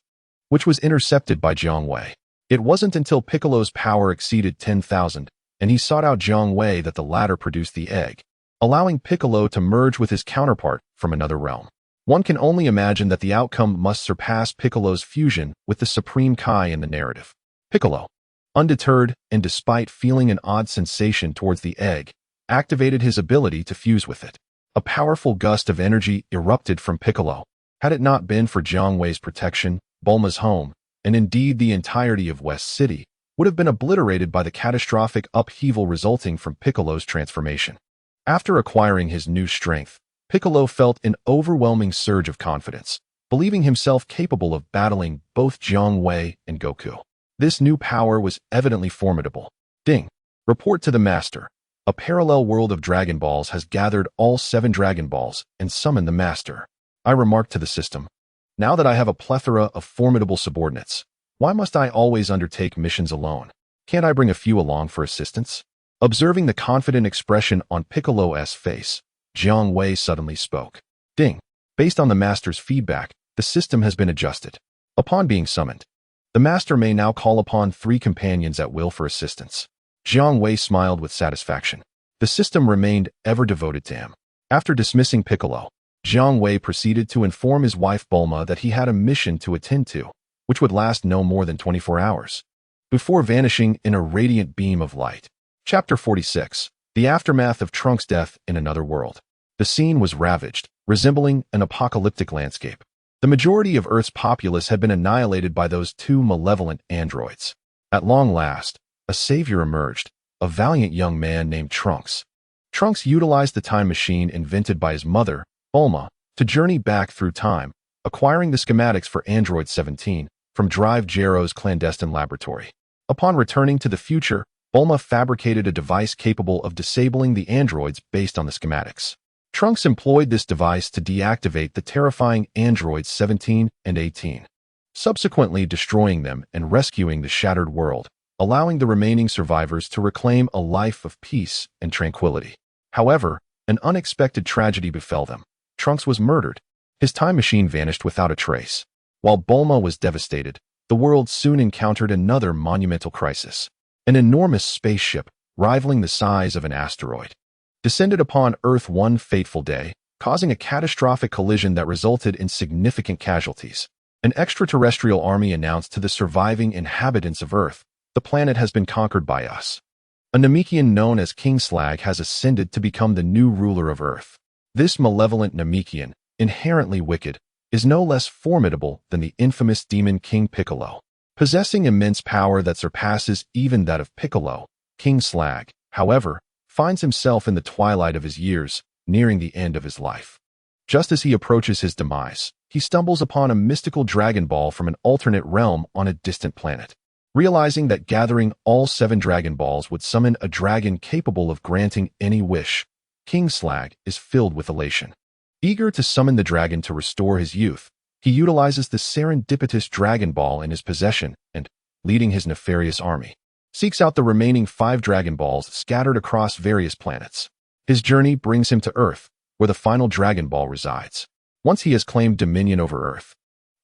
which was intercepted by Jiang Wei. It wasn't until Piccolo's power exceeded 10,000, and he sought out Jiang Wei that the latter produced the egg, allowing Piccolo to merge with his counterpart from another realm. One can only imagine that the outcome must surpass Piccolo's fusion with the Supreme Kai in the narrative. Piccolo, undeterred and despite feeling an odd sensation towards the egg, activated his ability to fuse with it. A powerful gust of energy erupted from Piccolo. Had it not been for Jiang Wei's protection, Bulma's home, and indeed the entirety of West City, would have been obliterated by the catastrophic upheaval resulting from Piccolo's transformation. After acquiring his new strength, Piccolo felt an overwhelming surge of confidence, believing himself capable of battling both Jiang Wei and Goku. This new power was evidently formidable. Ding. Report to the Master. A parallel world of Dragon Balls has gathered all 7 Dragon Balls and summoned the Master. I remarked to the system. Now that I have a plethora of formidable subordinates, why must I always undertake missions alone? Can't I bring a few along for assistance? Observing the confident expression on Piccolo's face, Jiang Wei suddenly spoke. Ding. Based on the Master's feedback, the system has been adjusted. Upon being summoned, the Master may now call upon 3 companions at will for assistance. Jiang Wei smiled with satisfaction. The system remained ever devoted to him. After dismissing Piccolo, Jiang Wei proceeded to inform his wife Bulma that he had a mission to attend to, which would last no more than 24 hours, before vanishing in a radiant beam of light. Chapter 46. The Aftermath of Trunks' Death in Another World. The scene was ravaged, resembling an apocalyptic landscape. The majority of Earth's populace had been annihilated by those 2 malevolent androids. At long last, a savior emerged, a valiant young man named Trunks. Trunks utilized the time machine invented by his mother, Bulma, to journey back through time, acquiring the schematics for Android 17 from Drive Jero's clandestine laboratory. Upon returning to the future, Bulma fabricated a device capable of disabling the androids based on the schematics. Trunks employed this device to deactivate the terrifying androids 17 and 18, subsequently destroying them and rescuing the shattered world, allowing the remaining survivors to reclaim a life of peace and tranquility. However, an unexpected tragedy befell them. Trunks was murdered. His time machine vanished without a trace. While Bulma was devastated, the world soon encountered another monumental crisis. An enormous spaceship, rivaling the size of an asteroid, descended upon Earth one fateful day, causing a catastrophic collision that resulted in significant casualties. An extraterrestrial army announced to the surviving inhabitants of Earth, "The planet has been conquered by us." A Namekian known as King Slag has ascended to become the new ruler of Earth. This malevolent Namekian, inherently wicked, is no less formidable than the infamous demon King Piccolo. Possessing immense power that surpasses even that of Piccolo, King Slag, however, finds himself in the twilight of his years, nearing the end of his life. Just as he approaches his demise, he stumbles upon a mystical Dragon Ball from an alternate realm on a distant planet. Realizing that gathering all 7 Dragon Balls would summon a dragon capable of granting any wish, King Slag is filled with elation. Eager to summon the dragon to restore his youth, he utilizes the serendipitous Dragon Ball in his possession and, leading his nefarious army, seeks out the remaining 5 Dragon Balls scattered across various planets. His journey brings him to Earth, where the final Dragon Ball resides. Once he has claimed dominion over Earth,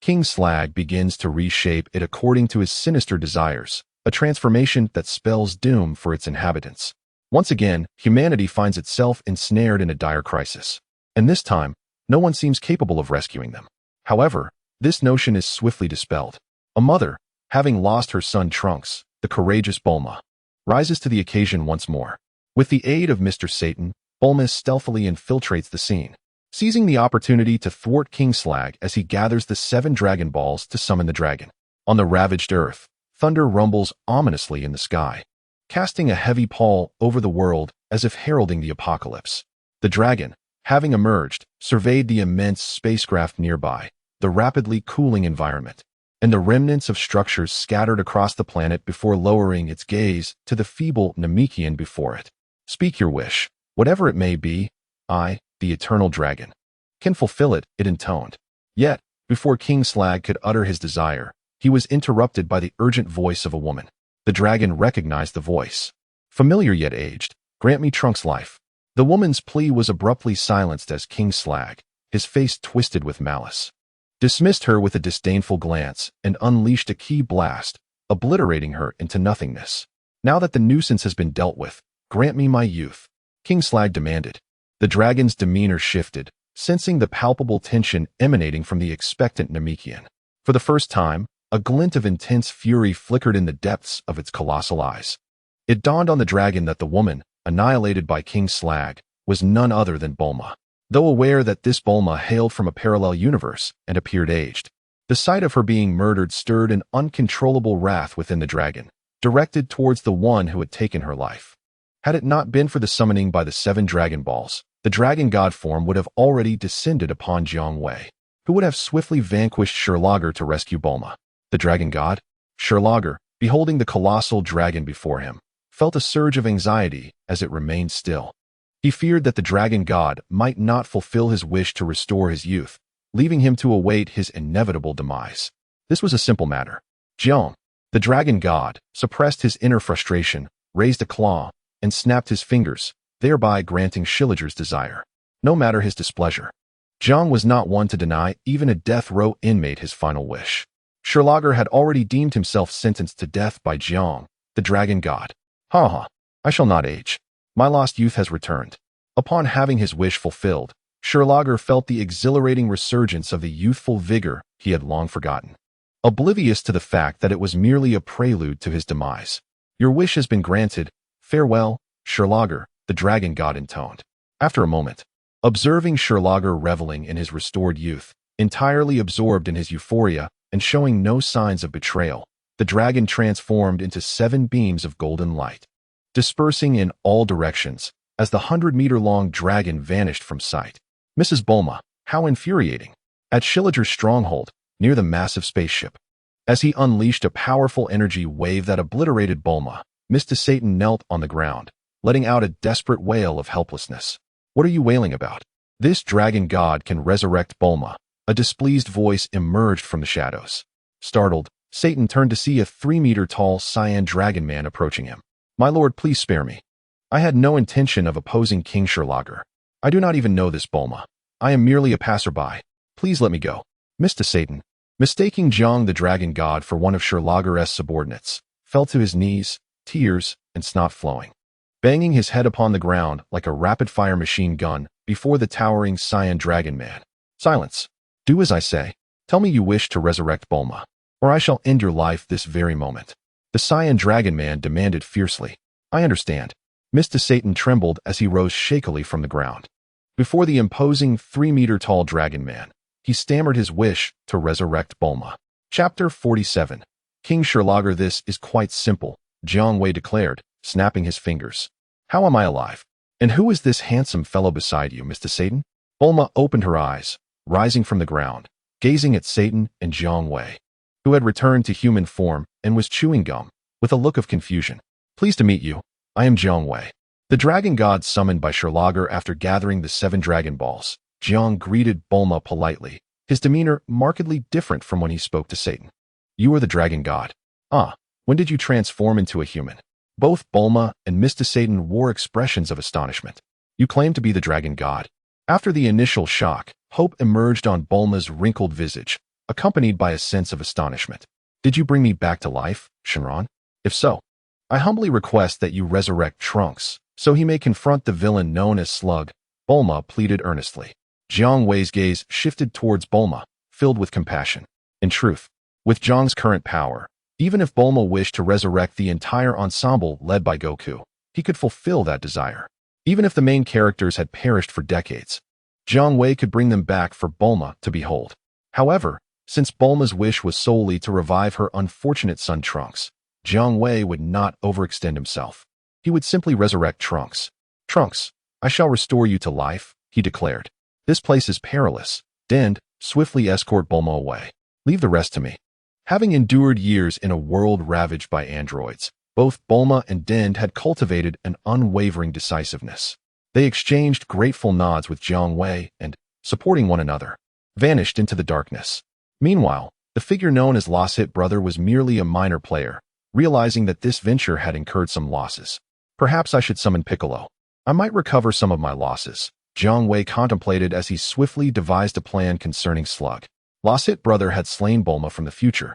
King Slag begins to reshape it according to his sinister desires, a transformation that spells doom for its inhabitants. Once again, humanity finds itself ensnared in a dire crisis. And this time, no one seems capable of rescuing them. However, this notion is swiftly dispelled. A mother, having lost her son Trunks, the courageous Bulma, rises to the occasion once more. With the aid of Mr. Satan, Bulma stealthily infiltrates the scene, seizing the opportunity to thwart King Slag as he gathers the 7 Dragon Balls to summon the dragon. On the ravaged Earth, thunder rumbles ominously in the sky, casting a heavy pall over the world as if heralding the apocalypse. The dragon, having emerged, surveyed the immense spacecraft nearby, the rapidly cooling environment, and the remnants of structures scattered across the planet before lowering its gaze to the feeble Namekian before it. "Speak your wish, whatever it may be. I, the eternal dragon, can fulfill it," it intoned. Yet, before King Slag could utter his desire, he was interrupted by the urgent voice of a woman. The dragon recognized the voice. Familiar yet aged, "Grant me Trunks' life." The woman's plea was abruptly silenced as King Slag, his face twisted with malice, dismissed her with a disdainful glance and unleashed a ki blast, obliterating her into nothingness. "Now that the nuisance has been dealt with, grant me my youth," King Slag demanded. The dragon's demeanor shifted, sensing the palpable tension emanating from the expectant Namekian. For the first time, a glint of intense fury flickered in the depths of its colossal eyes. It dawned on the dragon that the woman, annihilated by King Slag, was none other than Bulma. Though aware that this Bulma hailed from a parallel universe and appeared aged, the sight of her being murdered stirred an uncontrollable wrath within the dragon, directed towards the one who had taken her life. Had it not been for the summoning by the 7 Dragon Balls, the dragon god form would have already descended upon Jiang Wei, who would have swiftly vanquished Sherlager to rescue Bulma. The dragon god? Sherlager, beholding the colossal dragon before him, felt a surge of anxiety as it remained still. He feared that the dragon god might not fulfill his wish to restore his youth, leaving him to await his inevitable demise. This was a simple matter. Jiang, the dragon god, suppressed his inner frustration, raised a claw, and snapped his fingers, thereby granting Sherlager's desire, no matter his displeasure. Jiang was not one to deny even a death row inmate his final wish. Sherlager had already deemed himself sentenced to death by Jiang, the dragon god. "Ha! I shall not age. My lost youth has returned." Upon having his wish fulfilled, Sherlager felt the exhilarating resurgence of the youthful vigor he had long forgotten, oblivious to the fact that it was merely a prelude to his demise. "Your wish has been granted. Farewell, Sherlager," the dragon god intoned. After a moment, observing Sherlager reveling in his restored youth, entirely absorbed in his euphoria and showing no signs of betrayal, the dragon transformed into 7 beams of golden light, dispersing in all directions as the 100-meter-long dragon vanished from sight. "Mrs. Bulma, how infuriating!" at Schilliger's stronghold, near the massive spaceship. As he unleashed a powerful energy wave that obliterated Bulma, Mr. Satan knelt on the ground, letting out a desperate wail of helplessness. What are you wailing about? This dragon god can resurrect Bulma. A displeased voice emerged from the shadows. Startled, Satan turned to see a 3-meter-tall cyan dragon man approaching him. My lord, please spare me. I had no intention of opposing King Sherlocker. I do not even know this Bulma. I am merely a passerby. Please let me go. Mr. Satan, mistaking Jiang the dragon god for one of Sherlocker's subordinates, fell to his knees, tears and snot flowing, banging his head upon the ground like a rapid-fire machine gun before the towering cyan dragon man. Silence. Do as I say. Tell me you wish to resurrect Bulma, or I shall end your life this very moment. The cyan dragon man demanded fiercely. I understand. Mr. Satan trembled as he rose shakily from the ground. Before the imposing 3-meter-tall dragon man, he stammered his wish to resurrect Bulma. Chapter 47. King Sherlocker, this is quite simple, Jiang Wei declared, snapping his fingers. How am I alive? And who is this handsome fellow beside you, Mr. Satan? Bulma opened her eyes, rising from the ground, gazing at Satan and Jiang Wei, who had returned to human form and was chewing gum, with a look of confusion. Pleased to meet you. I am Jiang Wei. The dragon god summoned by Sherlocker after gathering the 7 Dragon Balls. Jiang greeted Bulma politely, his demeanor markedly different from when he spoke to Satan. You are the dragon god. Ah, when did you transform into a human? Both Bulma and Mr. Satan wore expressions of astonishment. You claim to be the dragon god. After the initial shock, hope emerged on Bulma's wrinkled visage, accompanied by a sense of astonishment. Did you bring me back to life, Shenron? If so, I humbly request that you resurrect Trunks, so he may confront the villain known as Slug, Bulma pleaded earnestly. Jiang Wei's gaze shifted towards Bulma, filled with compassion. In truth, with Jiang's current power, even if Bulma wished to resurrect the entire ensemble led by Goku, he could fulfill that desire. Even if the main characters had perished for decades, Jiang Wei could bring them back for Bulma to behold. However, since Bulma's wish was solely to revive her unfortunate son Trunks, Jiang Wei would not overextend himself. He would simply resurrect Trunks. Trunks, I shall restore you to life, he declared. This place is perilous. Dend, swiftly escort Bulma away. Leave the rest to me. Having endured years in a world ravaged by androids, both Bulma and Dend had cultivated an unwavering decisiveness. They exchanged grateful nods with Jiang Wei and, supporting one another, vanished into the darkness. Meanwhile, the figure known as Lost Hit Brother was merely a minor player, realizing that this venture had incurred some losses. Perhaps I should summon Piccolo. I might recover some of my losses, Jiang Wei contemplated as he swiftly devised a plan concerning Slug. Lost Hit Brother had slain Bulma from the future,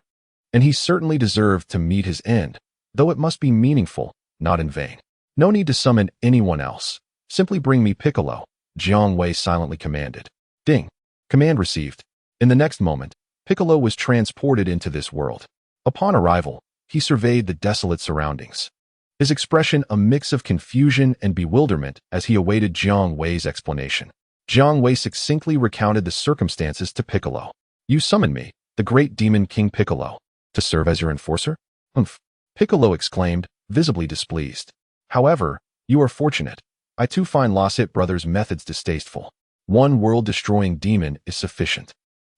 and he certainly deserved to meet his end, though it must be meaningful, not in vain. No need to summon anyone else. Simply bring me Piccolo, Jiang Wei silently commanded. Ding. Command received. In the next moment, Piccolo was transported into this world. Upon arrival, he surveyed the desolate surroundings, his expression a mix of confusion and bewilderment as he awaited Jiang Wei's explanation. Jiang Wei succinctly recounted the circumstances to Piccolo. You summoned me, the great demon King Piccolo, to serve as your enforcer? Humph. Piccolo exclaimed, visibly displeased. However, you are fortunate. I too find Lost Hit Brother's methods distasteful. One world-destroying demon is sufficient.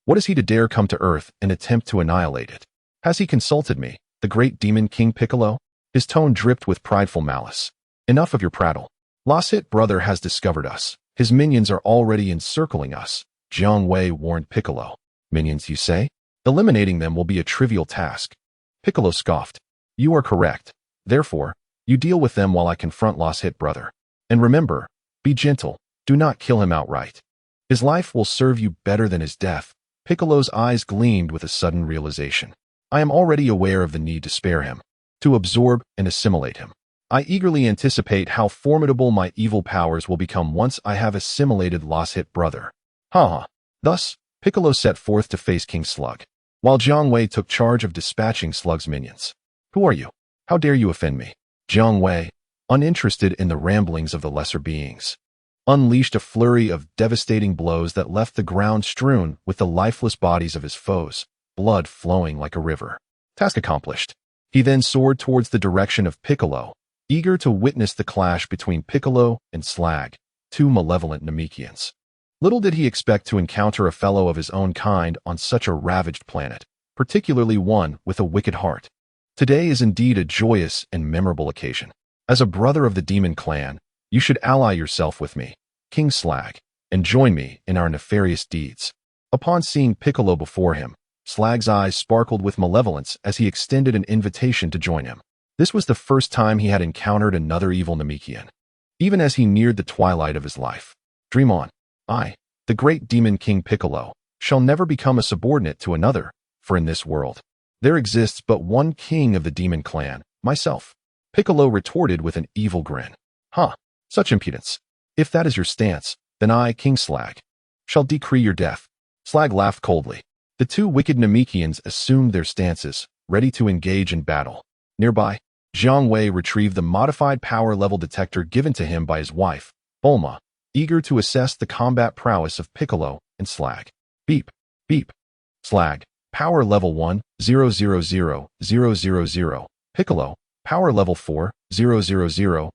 What is he to dare come to Earth and attempt to annihilate it? Has he consulted me, the great demon King Piccolo? His tone dripped with prideful malice. Enough of your prattle. Lost Hit Brother has discovered us. His minions are already encircling us, Jiang Wei warned Piccolo. Minions, you say? Eliminating them will be a trivial task. Piccolo scoffed. You are correct. Therefore, you deal with them while I confront Lost Hit Brother. And remember, be gentle. Do not kill him outright. His life will serve you better than his death. Piccolo's eyes gleamed with a sudden realization. I am already aware of the need to spare him, to absorb and assimilate him. I eagerly anticipate how formidable my evil powers will become once I have assimilated Lost Hit Brother. Ha. Thus, Piccolo set forth to face King Slug, while Jiang Wei took charge of dispatching Slug's minions. Who are you? How dare you offend me? Jiang Wei, uninterested in the ramblings of the lesser beings, unleashed a flurry of devastating blows that left the ground strewn with the lifeless bodies of his foes, blood flowing like a river. Task accomplished. He then soared towards the direction of Piccolo, eager to witness the clash between Piccolo and Slag, two malevolent Namekians. Little did he expect to encounter a fellow of his own kind on such a ravaged planet, particularly one with a wicked heart. Today is indeed a joyous and memorable occasion. As a brother of the demon clan, you should ally yourself with me, King Slag, and join me in our nefarious deeds. Upon seeing Piccolo before him, Slag's eyes sparkled with malevolence as he extended an invitation to join him. This was the first time he had encountered another evil Namekian. Even as he neared the twilight of his life, dream on. I, the great demon King Piccolo, shall never become a subordinate to another, for in this world, there exists but one king of the demon clan, myself. Piccolo retorted with an evil grin. Huh, such impudence. If that is your stance, then I, King Slag, shall decree your death. Slag laughed coldly. The two wicked Namekians assumed their stances, ready to engage in battle. Nearby, Jiang Wei retrieved the modified power level detector given to him by his wife, Bulma, eager to assess the combat prowess of Piccolo and Slag. Beep, beep. Slag, power level 1, 000, 000. Piccolo, power level 4, 000, 000.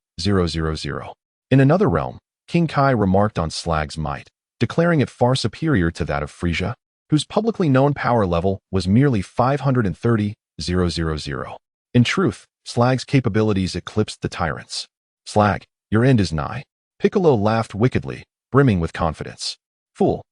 In another realm, King Kai remarked on Slag's might, declaring it far superior to that of Frieza, whose publicly known power level was merely 530, 000. In truth, Slag's capabilities eclipsed the tyrant's. Slag, your end is nigh. Piccolo laughed wickedly, brimming with confidence. Fool!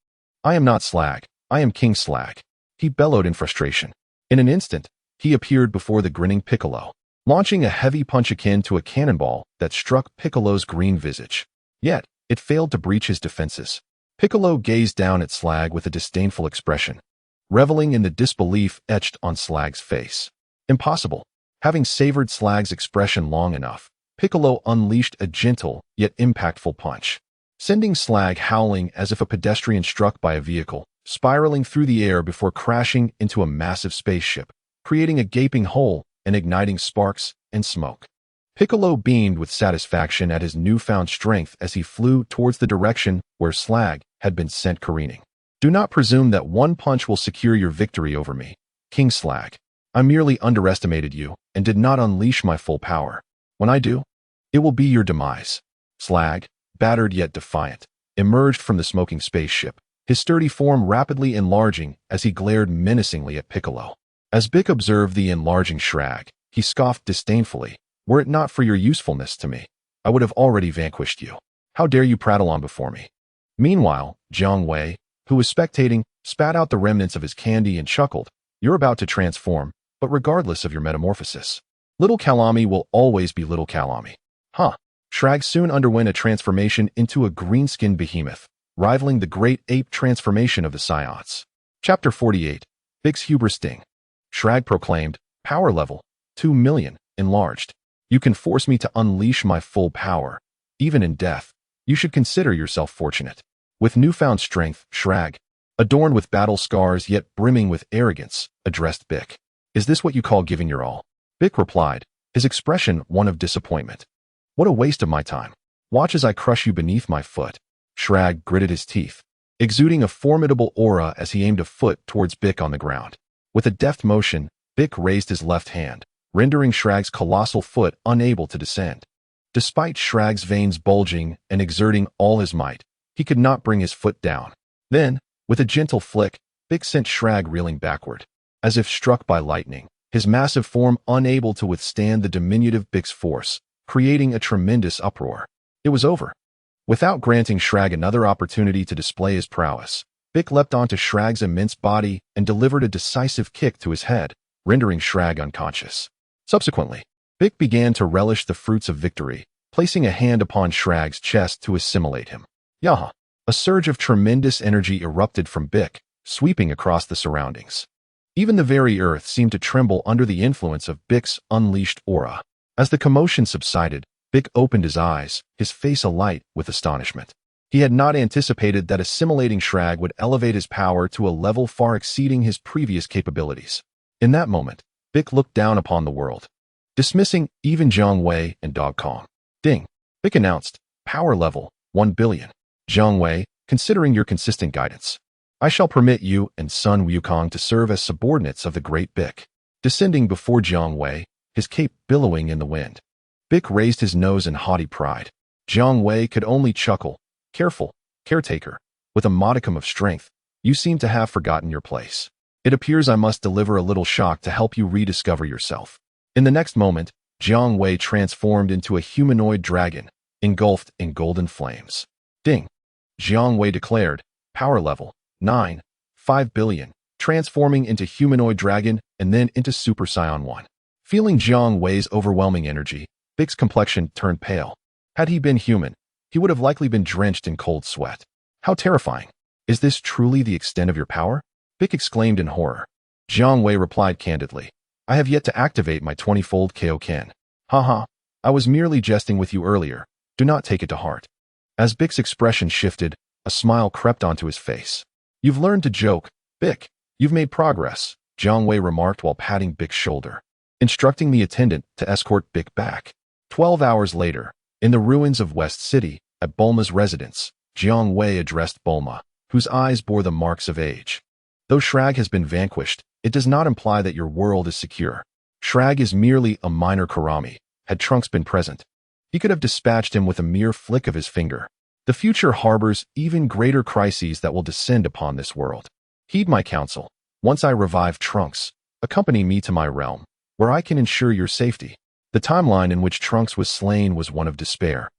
I am not Slag, I am King Slag. He bellowed in frustration. In an instant, he appeared before the grinning Piccolo, launching a heavy punch akin to a cannonball that struck Piccolo's green visage. Yet, it failed to breach his defenses. Piccolo gazed down at Slag with a disdainful expression, reveling in the disbelief etched on Slag's face. Impossible. Having savored Slag's expression long enough, Piccolo unleashed a gentle yet impactful punch, sending Slag howling as if a pedestrian struck by a vehicle, spiraling through the air before crashing into a massive spaceship, creating a gaping hole and igniting sparks and smoke. Piccolo beamed with satisfaction at his newfound strength as he flew towards the direction where Slag had been sent careening. Do not presume that one punch will secure your victory over me, King Slag. I merely underestimated you and did not unleash my full power. When I do, it will be your demise. Slag, battered yet defiant, emerged from the smoking spaceship, his sturdy form rapidly enlarging as he glared menacingly at Piccolo. As Bick observed the enlarging Shrag, he scoffed disdainfully. Were it not for your usefulness to me, I would have already vanquished you. How dare you prattle on before me? Meanwhile, Jiang Wei, who was spectating, spat out the remnants of his candy and chuckled. You're about to transform, but regardless of your metamorphosis, Little Kalami will always be Little Kalami. Huh. Shrag soon underwent a transformation into a green-skinned behemoth, rivaling the great ape transformation of the Scions. Chapter 48. Bick's Hubris Sting. Shrag proclaimed, power level, 2 million, enlarged. You can force me to unleash my full power. Even in death, you should consider yourself fortunate. With newfound strength, Shrag, adorned with battle scars yet brimming with arrogance, addressed Bick. Is this what you call giving your all? Bick replied, his expression one of disappointment. What a waste of my time. Watch as I crush you beneath my foot. Shrag gritted his teeth, exuding a formidable aura as he aimed a foot towards Bick on the ground. With a deft motion, Bick raised his left hand, rendering Shrag's colossal foot unable to descend. Despite Shrag's veins bulging and exerting all his might, he could not bring his foot down. Then, with a gentle flick, Bick sent Shrag reeling backward. As if struck by lightning, his massive form unable to withstand the diminutive Bick's force, creating a tremendous uproar. It was over. Without granting Shrag another opportunity to display his prowess, Bick leapt onto Shrag's immense body and delivered a decisive kick to his head, rendering Shrag unconscious. Subsequently, Bick began to relish the fruits of victory, placing a hand upon Shrag's chest to assimilate him. Yaha! A surge of tremendous energy erupted from Bick, sweeping across the surroundings. Even the very earth seemed to tremble under the influence of Bick's unleashed aura. As the commotion subsided, Bick opened his eyes, his face alight with astonishment. He had not anticipated that assimilating Shrag would elevate his power to a level far exceeding his previous capabilities. In that moment, Bick looked down upon the world, dismissing even Jiang Wei and Dog Kong. Ding! Bick announced, power level, 1 billion. Jiang Wei, considering your consistent guidance, I shall permit you and Sun Wukong to serve as subordinates of the great Bick. Descending before Jiang Wei, his cape billowing in the wind, Bick raised his nose in haughty pride. Jiang Wei could only chuckle. Careful, caretaker. with a modicum of strength, you seem to have forgotten your place. It appears I must deliver a little shock to help you rediscover yourself." In the next moment, Jiang Wei transformed into a humanoid dragon, engulfed in golden flames. "Ding!" Jiang Wei declared, power level 9, 5 billion, transforming into humanoid dragon and then into Super Saiyan 1. Feeling Jiang Wei's overwhelming energy, Big's complexion turned pale. Had he been human, he would have likely been drenched in cold sweat. "How terrifying! Is this truly the extent of your power?" Big exclaimed in horror. Jiang Wei replied candidly, "I have yet to activate my 20-fold Kaio-ken. Haha, I was merely jesting with you earlier. Do not take it to heart." As Big's expression shifted, a smile crept onto his face. "You've learned to joke, Big. You've made progress," Jiang Wei remarked while patting Big's shoulder, instructing the attendant to escort Big back. 12 hours later, in the ruins of West City, at Bulma's residence, Jiang Wei addressed Bulma, whose eyes bore the marks of age. "Though Shrag has been vanquished, it does not imply that your world is secure. Shrag is merely a minor Karami. Had Trunks been present, he could have dispatched him with a mere flick of his finger. The future harbors even greater crises that will descend upon this world. Heed my counsel. Once I revive Trunks, accompany me to my realm, where I can ensure your safety." The timeline in which Trunks was slain was one of despair,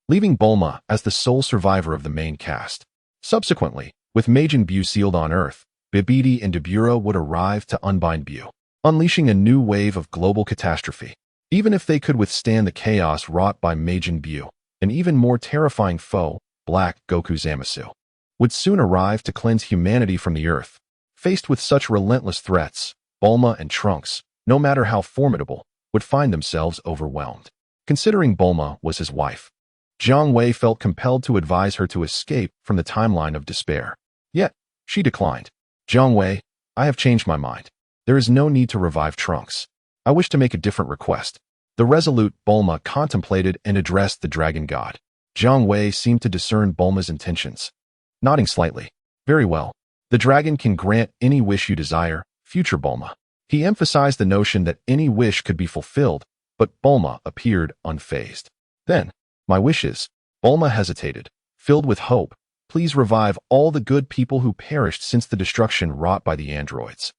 leaving Bulma as the sole survivor of the main cast. Subsequently, with Majin Buu sealed on Earth, Bibidi and Dabura would arrive to unbind Buu, unleashing a new wave of global catastrophe. Even if they could withstand the chaos wrought by Majin Buu, an even more terrifying foe, Black Goku Zamasu, would soon arrive to cleanse humanity from the Earth. Faced with such relentless threats, Bulma and Trunks, no matter how formidable, would find themselves overwhelmed. Considering Bulma was his wife, Jiang Wei felt compelled to advise her to escape from the timeline of despair. Yet, she declined. "Jiang Wei, I have changed my mind. There is no need to revive Trunks. I wish to make a different request." The resolute Bulma contemplated and addressed the dragon god. Jiang Wei seemed to discern Bulma's intentions. Nodding slightly, "Very well. The dragon can grant any wish you desire, future Bulma." He emphasized the notion that any wish could be fulfilled, but Bulma appeared unfazed. "Then, my wish is," Bulma hesitated, filled with hope, "please revive all the good people who perished since the destruction wrought by the androids,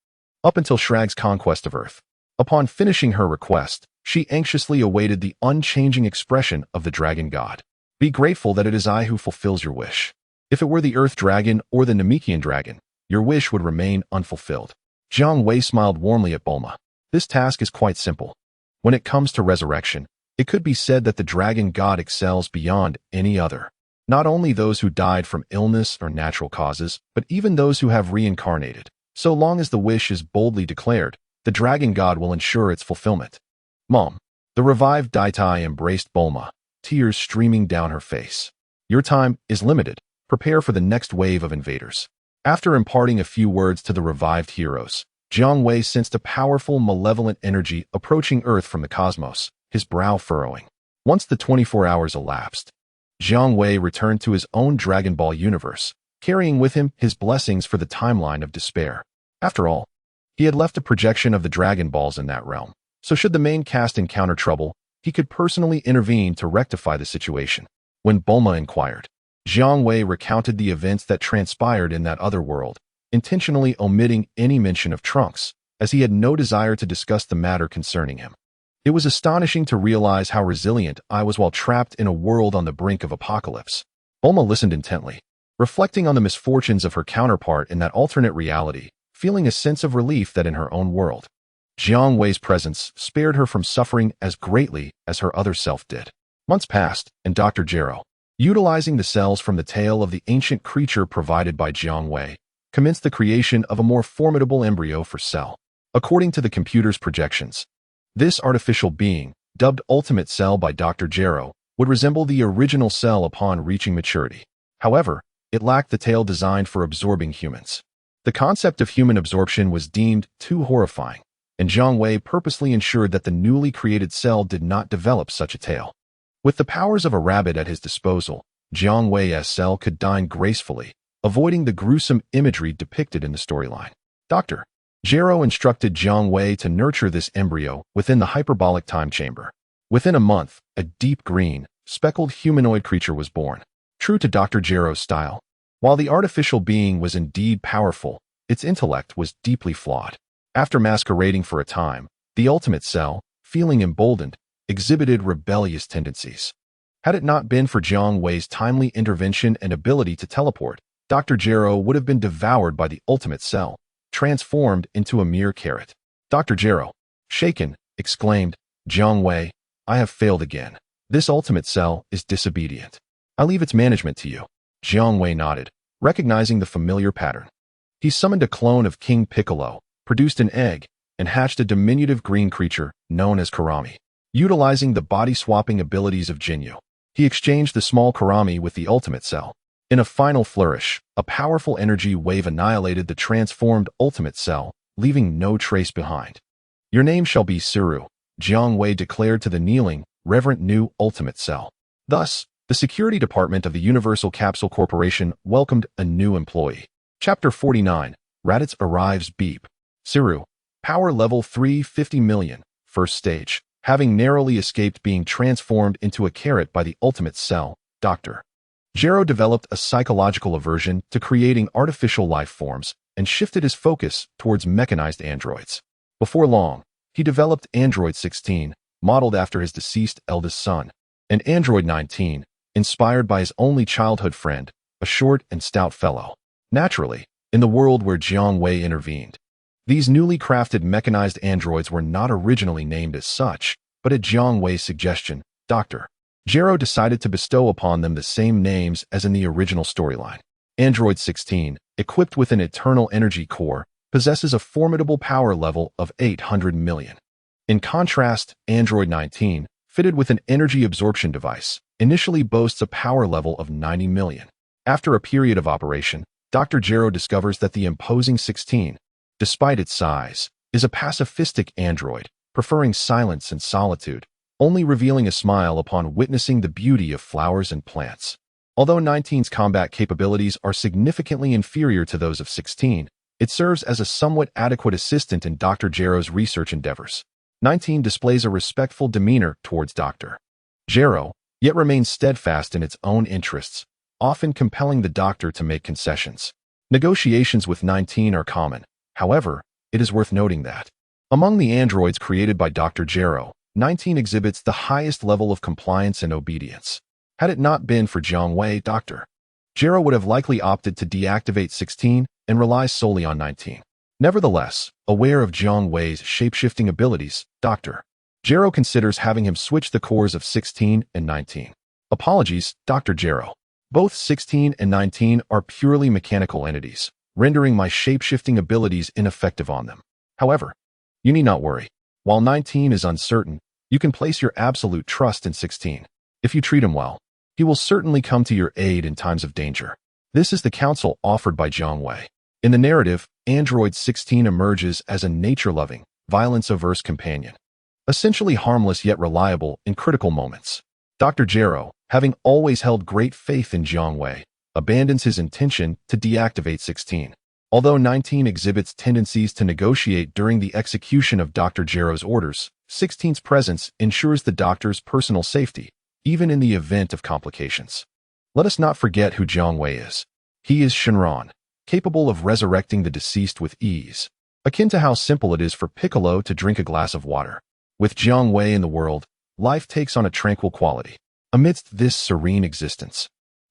up until Shrag's conquest of Earth." Upon finishing her request, she anxiously awaited the unchanging expression of the dragon god. "Be grateful that it is I who fulfills your wish. If it were the Earth Dragon or the Namekian Dragon, your wish would remain unfulfilled." Jiang Wei smiled warmly at Bulma. "This task is quite simple. When it comes to resurrection, it could be said that the dragon god excels beyond any other. Not only those who died from illness or natural causes, but even those who have reincarnated. So long as the wish is boldly declared, the dragon god will ensure its fulfillment." "Mom." The revived Daitai embraced Bulma, tears streaming down her face. "Your time is limited. Prepare for the next wave of invaders." After imparting a few words to the revived heroes, Jiang Wei sensed a powerful, malevolent energy approaching Earth from the cosmos, his brow furrowing. Once the 24 hours elapsed, Jiang Wei returned to his own Dragon Ball universe, carrying with him his blessings for the timeline of despair. After all, he had left a projection of the Dragon Balls in that realm, so should the main cast encounter trouble, he could personally intervene to rectify the situation. When Bulma inquired, Jiang Wei recounted the events that transpired in that other world, intentionally omitting any mention of Trunks, as he had no desire to discuss the matter concerning him. "It was astonishing to realize how resilient I was while trapped in a world on the brink of apocalypse." Bulma listened intently, reflecting on the misfortunes of her counterpart in that alternate reality, feeling a sense of relief that in her own world, Jiang Wei's presence spared her from suffering as greatly as her other self did. Months passed, and Dr. Gero, utilizing the cells from the tail of the ancient creature provided by Jiang Wei, commenced the creation of a more formidable embryo for Cell. According to the computer's projections, this artificial being, dubbed Ultimate Cell by Dr. Gero, would resemble the original Cell upon reaching maturity. However, it lacked the tail designed for absorbing humans. The concept of human absorption was deemed too horrifying, and Jiang Wei purposely ensured that the newly created Cell did not develop such a tail. With the powers of a rabbit at his disposal, Jiang Wei's Cell could dine gracefully, avoiding the gruesome imagery depicted in the storyline. Dr. Gero instructed Jiang Wei to nurture this embryo within the hyperbolic time chamber. Within a month, a deep green, speckled humanoid creature was born. True to Dr. Gero's style, While the artificial being was indeed powerful, its intellect was deeply flawed. After masquerading for a time, the ultimate cell, feeling emboldened, exhibited rebellious tendencies. Had it not been for Jiang Wei's timely intervention and ability to teleport, Dr. Gero would have been devoured by the ultimate cell, transformed into a mere carrot. Dr. Gero, shaken, exclaimed, "Jiang Wei, I have failed again. This ultimate cell is disobedient. I leave its management to you." Jiang Wei nodded, recognizing the familiar pattern. He summoned a clone of King Piccolo, produced an egg, and hatched a diminutive green creature known as Karami. Utilizing the body-swapping abilities of Jinyu, he exchanged the small Karami with the ultimate cell. In a final flourish, a powerful energy wave annihilated the transformed ultimate cell, leaving no trace behind. "Your name shall be Siru," Jiang Wei declared to the kneeling, reverent new ultimate cell. Thus, the security department of the Universal Capsule Corporation welcomed a new employee. Chapter 49, Raditz arrives. Beep. Siru, power level 350 million, first stage. Having narrowly escaped being transformed into a carrot by the ultimate cell, Dr. Gero developed a psychological aversion to creating artificial life forms and shifted his focus towards mechanized androids. Before long, he developed Android 16, modeled after his deceased eldest son, and Android 19, inspired by his only childhood friend, a short and stout fellow. Naturally, in the world where Jiang Wei intervened, these newly crafted mechanized androids were not originally named as such, but at Jiang Wei's suggestion, Dr. Gero decided to bestow upon them the same names as in the original storyline. Android 16, equipped with an eternal energy core, possesses a formidable power level of 800 million. In contrast, Android 19, fitted with an energy absorption device, initially boasts a power level of 90 million. After a period of operation, Dr. Gero discovers that the imposing 16, despite its size, is a pacifistic android, preferring silence and solitude, only revealing a smile upon witnessing the beauty of flowers and plants. Although 19's combat capabilities are significantly inferior to those of 16, it serves as a somewhat adequate assistant in Dr. Gero's research endeavors. 19 displays a respectful demeanor towards Dr. Gero, yet remains steadfast in its own interests, often compelling the doctor to make concessions. Negotiations with 19 are common. However, it is worth noting that, among the androids created by Dr. Gero, 19 exhibits the highest level of compliance and obedience. Had it not been for Jiang Wei, Dr. Gero would have likely opted to deactivate 16 and rely solely on 19. Nevertheless, aware of Jiang Wei's shape-shifting abilities, Dr. Gero considers having him switch the cores of 16 and 19. Apologies, Dr. Gero. Both 16 and 19 are purely mechanical entities, rendering my shape-shifting abilities ineffective on them. However, you need not worry. While 19 is uncertain, you can place your absolute trust in 16. If you treat him well, he will certainly come to your aid in times of danger. This is the counsel offered by Jiang Wei. In the narrative, Android 16 emerges as a nature-loving, violence-averse companion, essentially harmless yet reliable in critical moments. Dr. Gero, having always held great faith in Jiang Wei, abandons his intention to deactivate 16. Although 19 exhibits tendencies to negotiate during the execution of Dr. Gero's orders, 16's presence ensures the doctor's personal safety, even in the event of complications. Let us not forget who Jiang Wei is. He is Shenron, capable of resurrecting the deceased with ease, akin to how simple it is for Piccolo to drink a glass of water. With Jiang Wei in the world, life takes on a tranquil quality. Amidst this serene existence,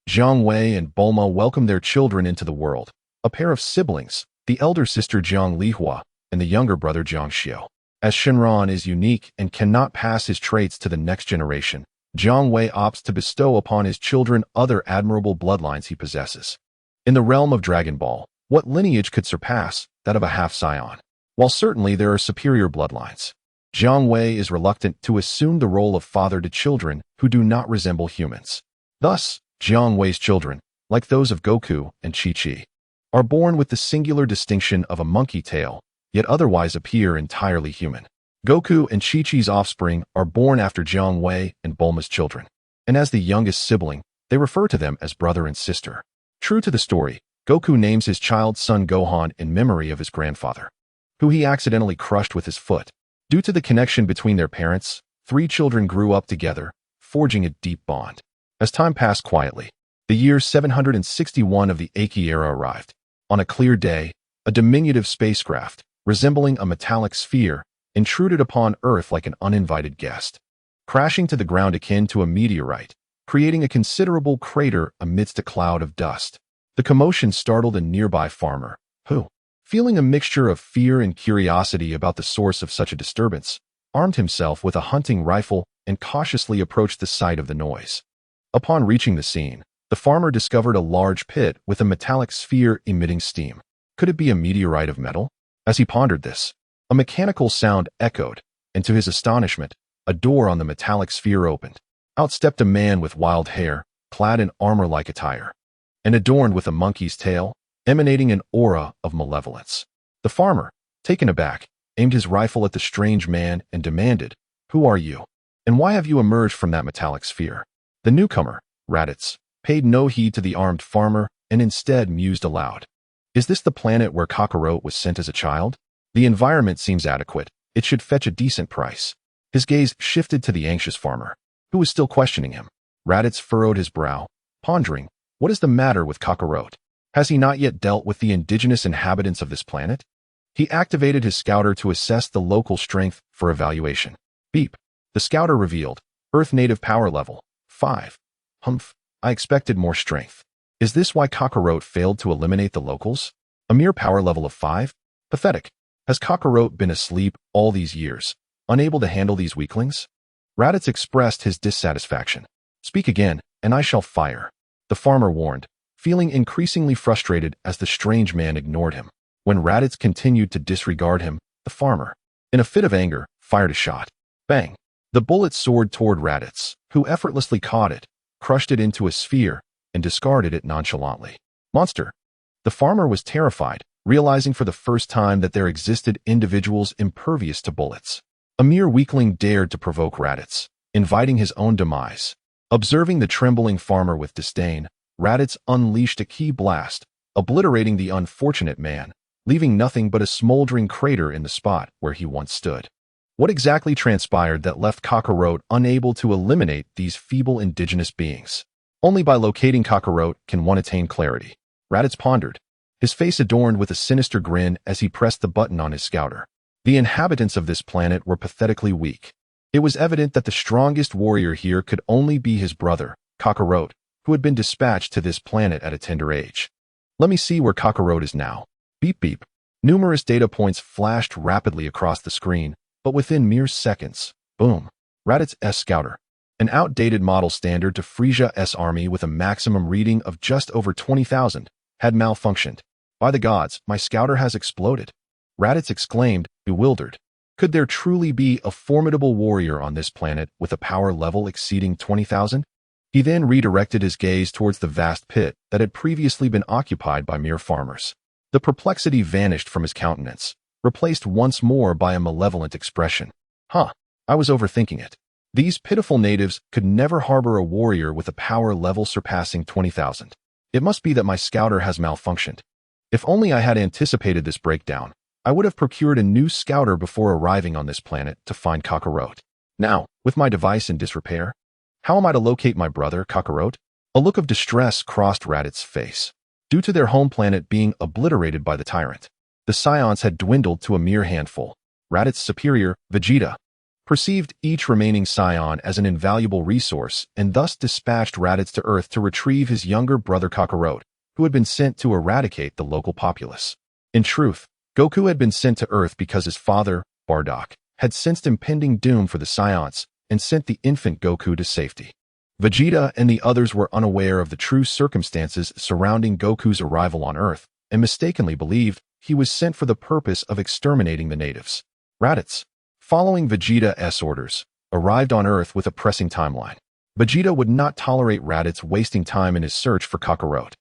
Jiang Wei and Bulma welcome their children into the world, a pair of siblings, the elder sister Jiang Lihua and the younger brother Jiang Xiu. As Shenron is unique and cannot pass his traits to the next generation, Jiang Wei opts to bestow upon his children other admirable bloodlines he possesses. In the realm of Dragon Ball, what lineage could surpass that of a half-scion? While certainly there are superior bloodlines, Jiang Wei is reluctant to assume the role of father to children who do not resemble humans. Thus, Jiang Wei's children, like those of Goku and Chi-Chi, are born with the singular distinction of a monkey tail, yet otherwise appear entirely human. Goku and Chi-Chi's offspring are born after Jiang Wei and Bulma's children, and as the youngest sibling, they refer to them as brother and sister. True to the story, Goku names his child son Gohan in memory of his grandfather, who he accidentally crushed with his foot. Due to the connection between their parents, three children grew up together, forging a deep bond. As time passed quietly, The year 761 of the Aki era arrived. On a clear day, a diminutive spacecraft, resembling a metallic sphere, intruded upon Earth like an uninvited guest, crashing to the ground akin to a meteorite, creating a considerable crater amidst a cloud of dust. The commotion startled a nearby farmer, who, feeling a mixture of fear and curiosity about the source of such a disturbance, armed himself with a hunting rifle and cautiously approached the site of the noise. Upon reaching the scene, the farmer discovered a large pit with a metallic sphere emitting steam. Could it be a meteorite of metal? As he pondered this, a mechanical sound echoed, and to his astonishment, a door on the metallic sphere opened. Out stepped a man with wild hair, clad in armor-like attire, and adorned with a monkey's tail, emanating an aura of malevolence. The farmer, taken aback, aimed his rifle at the strange man and demanded, "Who are you? And why have you emerged from that metallic sphere?" The newcomer, Raditz, paid no heed to the armed farmer and instead mused aloud. Is this the planet where Kakarot was sent as a child? The environment seems adequate. It should fetch a decent price. His gaze shifted to the anxious farmer, who was still questioning him. Raditz furrowed his brow, pondering, what is the matter with Kakarot? Has he not yet dealt with the indigenous inhabitants of this planet? He activated his scouter to assess the local strength for evaluation. Beep. The scouter revealed, Earth native power level, 5. Humph. I expected more strength. Is this why Kakarot failed to eliminate the locals? A mere power level of 5? Pathetic. Has Kakarot been asleep all these years, unable to handle these weaklings? Raditz expressed his dissatisfaction. Speak again, and I shall fire. The farmer warned, feeling increasingly frustrated as the strange man ignored him. When Raditz continued to disregard him, the farmer, in a fit of anger, fired a shot. Bang! The bullet soared toward Raditz, who effortlessly caught it, crushed it into a sphere, and discarded it nonchalantly. Monster! The farmer was terrified, realizing for the first time that there existed individuals impervious to bullets. A mere weakling dared to provoke Raditz, inviting his own demise. Observing the trembling farmer with disdain, Raditz unleashed a ki blast, obliterating the unfortunate man, leaving nothing but a smoldering crater in the spot where he once stood. What exactly transpired that left Kakarot unable to eliminate these feeble indigenous beings? Only by locating Kakarot can one attain clarity. Raditz pondered, his face adorned with a sinister grin as he pressed the button on his scouter. The inhabitants of this planet were pathetically weak. It was evident that the strongest warrior here could only be his brother, Kakarot, who had been dispatched to this planet at a tender age. Let me see where Kakarot is now. Beep beep. Numerous data points flashed rapidly across the screen, but within mere seconds, boom. Raditz's scouter, an outdated model standard to Frieza's army with a maximum reading of just over 20,000, had malfunctioned. By the gods, my scouter has exploded. Raditz exclaimed, bewildered. Could there truly be a formidable warrior on this planet with a power level exceeding 20,000? He then redirected his gaze towards the vast pit that had previously been occupied by mere farmers. The perplexity vanished from his countenance, replaced once more by a malevolent expression. I was overthinking it. These pitiful natives could never harbor a warrior with a power level surpassing 20,000. It must be that my scouter has malfunctioned. If only I had anticipated this breakdown, I would have procured a new scouter before arriving on this planet to find Kakarot. Now, with my device in disrepair, how am I to locate my brother, Kakarot? A look of distress crossed Raditz's face. Due to their home planet being obliterated by the tyrant, the scions had dwindled to a mere handful. Raditz's superior, Vegeta, perceived each remaining scion as an invaluable resource and thus dispatched Raditz to Earth to retrieve his younger brother Kakarot, who had been sent to eradicate the local populace. In truth, Goku had been sent to Earth because his father, Bardock, had sensed impending doom for the scions and sent the infant Goku to safety. Vegeta and the others were unaware of the true circumstances surrounding Goku's arrival on Earth and mistakenly believed he was sent for the purpose of exterminating the natives. Raditz, following Vegeta's orders, arrived on Earth with a pressing timeline. Vegeta would not tolerate Raditz wasting time in his search for Kakarot.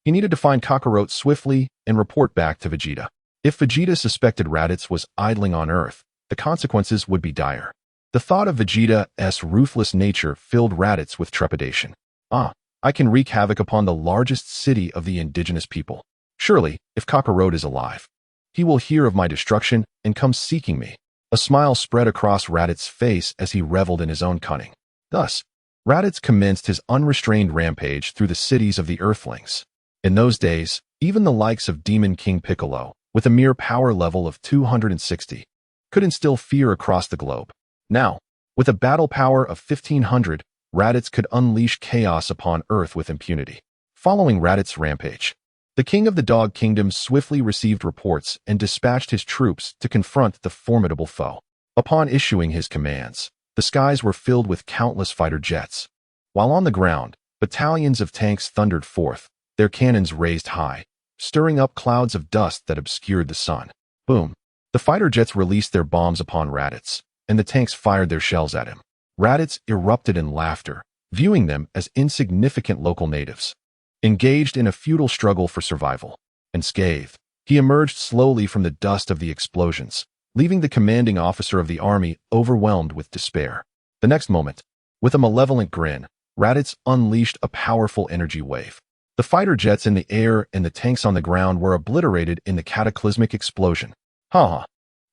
He needed to find Kakarot swiftly and report back to Vegeta. If Vegeta suspected Raditz was idling on Earth, the consequences would be dire. The thought of Vegeta's ruthless nature filled Raditz with trepidation. I can wreak havoc upon the largest city of the indigenous people. Surely, if Kakarot is alive, he will hear of my destruction and come seeking me. A smile spread across Raditz's face as he reveled in his own cunning. Thus, Raditz commenced his unrestrained rampage through the cities of the Earthlings. In those days, even the likes of Demon King Piccolo, with a mere power level of 260, could instill fear across the globe. Now, with a battle power of 1500, Raditz could unleash chaos upon Earth with impunity. Following Raditz's rampage, the king of the Dog Kingdom swiftly received reports and dispatched his troops to confront the formidable foe. Upon issuing his commands, the skies were filled with countless fighter jets, while on the ground, battalions of tanks thundered forth, their cannons raised high, stirring up clouds of dust that obscured the sun. Boom! The fighter jets released their bombs upon Raditz, and the tanks fired their shells at him. Raditz erupted in laughter, viewing them as insignificant local natives, engaged in a futile struggle for survival. Unscathed, he emerged slowly from the dust of the explosions, leaving the commanding officer of the army overwhelmed with despair. The next moment, with a malevolent grin, Raditz unleashed a powerful energy wave. The fighter jets in the air and the tanks on the ground were obliterated in the cataclysmic explosion. Ha!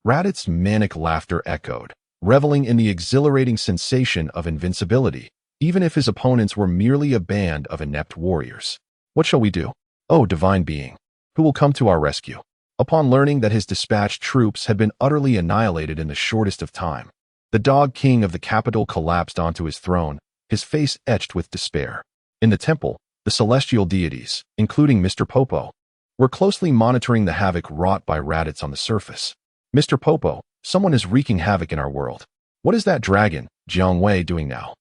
Raditz's manic laughter echoed, reveling in the exhilarating sensation of invincibility, even if his opponents were merely a band of inept warriors. What shall we do? Oh, divine being, who will come to our rescue? Upon learning that his dispatched troops had been utterly annihilated in the shortest of time, the Dog King of the capital collapsed onto his throne, his face etched with despair. In the temple, the celestial deities, including Mr. Popo, were closely monitoring the havoc wrought by Raditz on the surface. Mr. Popo, someone is wreaking havoc in our world. What is that dragon, Jiang Wei, doing now?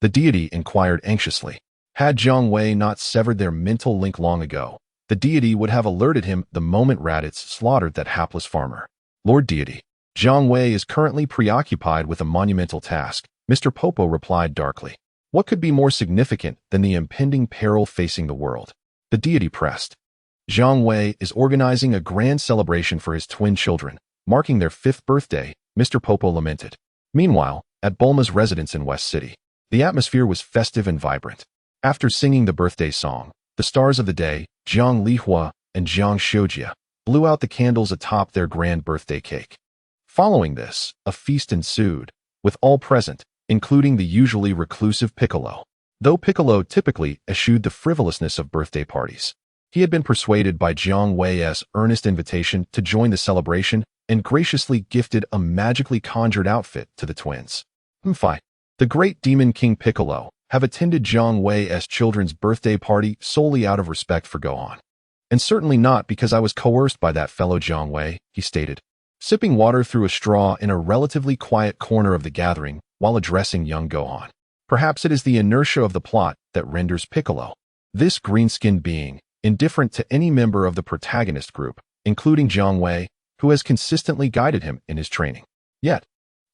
The deity inquired anxiously. Had Jiang Wei not severed their mental link long ago, the deity would have alerted him the moment Raditz slaughtered that hapless farmer. Lord Deity, Jiang Wei is currently preoccupied with a monumental task, Mr. Popo replied darkly. What could be more significant than the impending peril facing the world? The deity pressed. Jiang Wei is organizing a grand celebration for his twin children, marking their 5th birthday, Mr. Popo lamented. Meanwhile, at Bulma's residence in West City, the atmosphere was festive and vibrant. After singing the birthday song, the stars of the day, Jiang Lihua and Jiang Shoujia, blew out the candles atop their grand birthday cake. Following this, a feast ensued, with all present, including the usually reclusive Piccolo. Though Piccolo typically eschewed the frivolousness of birthday parties, he had been persuaded by Jiang Wei's earnest invitation to join the celebration and graciously gifted a magically conjured outfit to the twins. The great Demon King Piccolo have attended Jiang Wei's children's birthday party solely out of respect for Gohan. And certainly not because I was coerced by that fellow Jiang Wei, he stated, sipping water through a straw in a relatively quiet corner of the gathering while addressing young Gohan. Perhaps it is the inertia of the plot that renders Piccolo, this green-skinned being, indifferent to any member of the protagonist group, including Jiang Wei, who has consistently guided him in his training. Yet,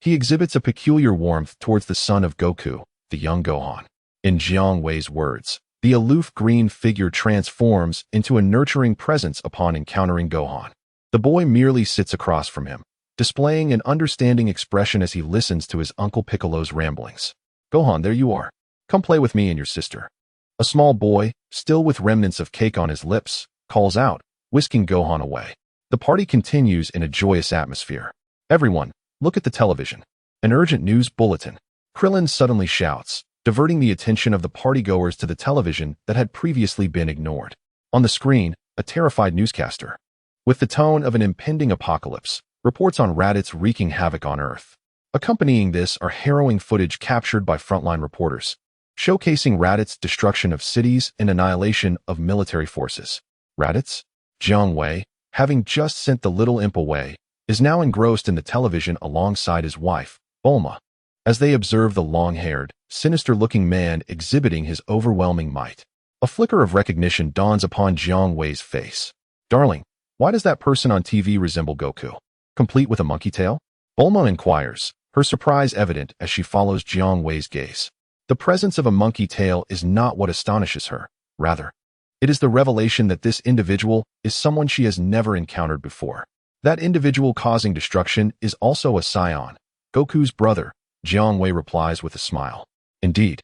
he exhibits a peculiar warmth towards the son of Goku, the young Gohan. In Jiang Wei's words, the aloof green figure transforms into a nurturing presence upon encountering Gohan. The boy merely sits across from him, displaying an understanding expression as he listens to his Uncle Piccolo's ramblings. Gohan, there you are. Come play with me and your sister. A small boy, still with remnants of cake on his lips, calls out, whisking Gohan away. The party continues in a joyous atmosphere. Everyone, look at the television. An urgent news bulletin. Krillin suddenly shouts, diverting the attention of the partygoers to the television that had previously been ignored. On the screen, a terrified newscaster, with the tone of an impending apocalypse, reports on Raditz wreaking havoc on Earth. Accompanying this are harrowing footage captured by frontline reporters, showcasing Raditz's destruction of cities and annihilation of military forces. Raditz, Jiang Wei, having just sent the little imp away, is now engrossed in the television alongside his wife, Bulma, as they observe the long-haired, sinister-looking man exhibiting his overwhelming might. A flicker of recognition dawns upon Jiang Wei's face. Darling, why does that person on TV resemble Goku? Complete with a monkey tail? Bulma inquires, her surprise evident as she follows Jiang Wei's gaze. The presence of a monkey tail is not what astonishes her. Rather, it is the revelation that this individual is someone she has never encountered before. That individual causing destruction is also a scion, Goku's brother, Jiang Wei replies with a smile. Indeed,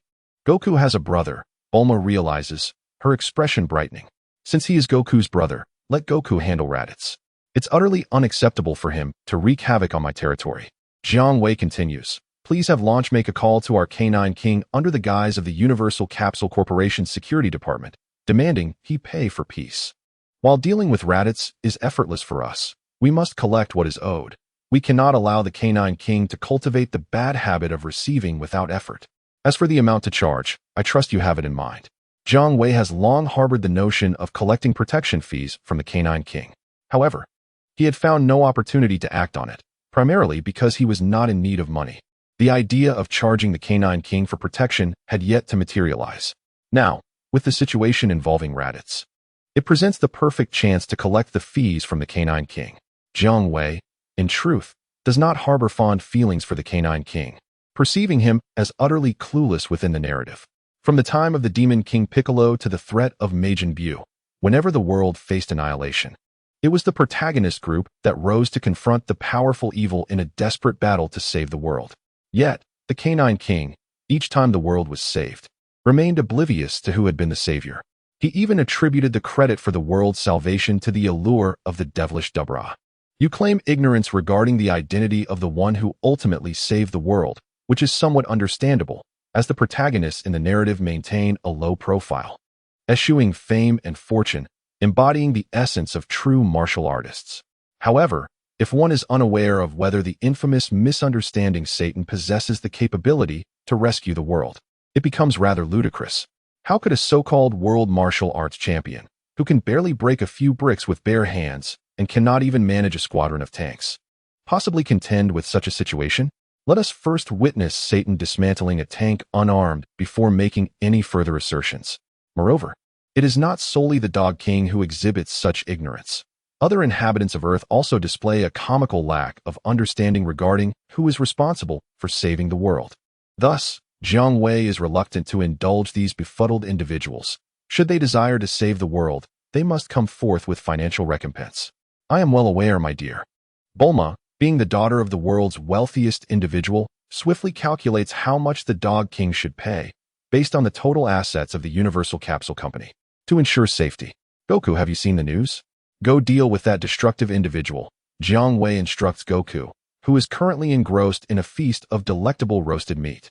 Goku has a brother, Bulma realizes, her expression brightening. Since he is Goku's brother, let Goku handle Raditz. It's utterly unacceptable for him to wreak havoc on my territory. Jiang Wei continues, Please have launch make a call to our Canine King under the guise of the Universal Capsule Corporation's security department, demanding he pay for peace. While dealing with Raditz is effortless for us, we must collect what is owed. We cannot allow the Canine King to cultivate the bad habit of receiving without effort. As for the amount to charge, I trust you have it in mind. Jiang Wei has long harbored the notion of collecting protection fees from the Canine King. However, he had found no opportunity to act on it, primarily because he was not in need of money. The idea of charging the Canine King for protection had yet to materialize. Now, with the situation involving Raditz, it presents the perfect chance to collect the fees from the Canine King. Jiang Wei, in truth, does not harbor fond feelings for the Canine King, perceiving him as utterly clueless within the narrative. From the time of the Demon King Piccolo to the threat of Majin Buu, whenever the world faced annihilation, it was the protagonist group that rose to confront the powerful evil in a desperate battle to save the world. Yet, the Canine King, each time the world was saved, remained oblivious to who had been the savior. He even attributed the credit for the world's salvation to the allure of the devilish Dubra. You claim ignorance regarding the identity of the one who ultimately saved the world, which is somewhat understandable, as the protagonists in the narrative maintain a low profile, eschewing fame and fortune, embodying the essence of true martial artists. However, if one is unaware of whether the infamous misunderstanding Satan possesses the capability to rescue the world, it becomes rather ludicrous. How could a so-called world martial arts champion, who can barely break a few bricks with bare hands and cannot even manage a squadron of tanks, possibly contend with such a situation? Let us first witness Satan dismantling a tank unarmed before making any further assertions. Moreover, it is not solely the Dog King who exhibits such ignorance. Other inhabitants of Earth also display a comical lack of understanding regarding who is responsible for saving the world. Thus, Jiang Wei is reluctant to indulge these befuddled individuals. Should they desire to save the world, they must come forth with financial recompense. I am well aware, my dear. Bulma, being the daughter of the world's wealthiest individual, swiftly calculates how much the Dog King should pay, based on the total assets of the Universal Capsule Company, to ensure safety. Goku, have you seen the news? Go deal with that destructive individual. Jiang Wei instructs Goku, who is currently engrossed in a feast of delectable roasted meat.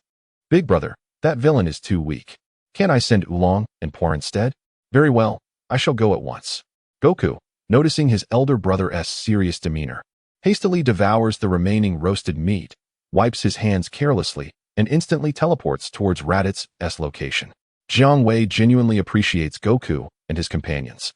Big brother, that villain is too weak. Can't I send Oolong and Por instead? Very well, I shall go at once. Goku, noticing his elder brother's serious demeanor, hastily devours the remaining roasted meat, wipes his hands carelessly, and instantly teleports towards Raditz's location. Jiang Wei genuinely appreciates Goku and his companions.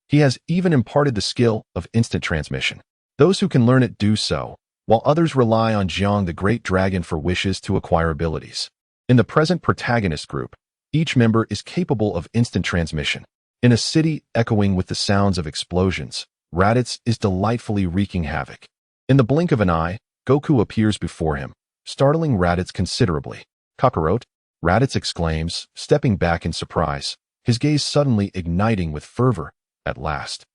He has even imparted the skill of instant transmission. Those who can learn it do so, while others rely on Jiang the Great Dragon for wishes to acquire abilities. In the present protagonist group, each member is capable of instant transmission. In a city echoing with the sounds of explosions, Raditz is delightfully wreaking havoc. In the blink of an eye, Goku appears before him, startling Raditz considerably. Kakarot, Raditz exclaims, stepping back in surprise, his gaze suddenly igniting with fervor. At last,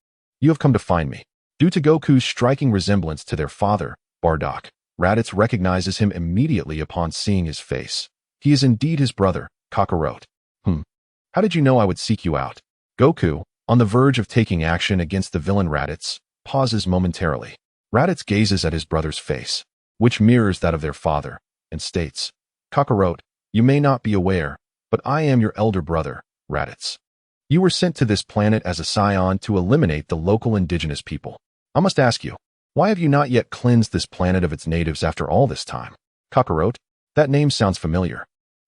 you have come to find me. Due to Goku's striking resemblance to their father, Bardock, Raditz recognizes him immediately upon seeing his face. He is indeed his brother, Kakarot. How did you know I would seek you out? Goku, on the verge of taking action against the villain Raditz, pauses momentarily. Raditz gazes at his brother's face, which mirrors that of their father, and states, Kakarot, you may not be aware, but I am your elder brother, Raditz. You were sent to this planet as a scion to eliminate the local indigenous people. I must ask you, why have you not yet cleansed this planet of its natives after all this time? Kakarot, that name sounds familiar.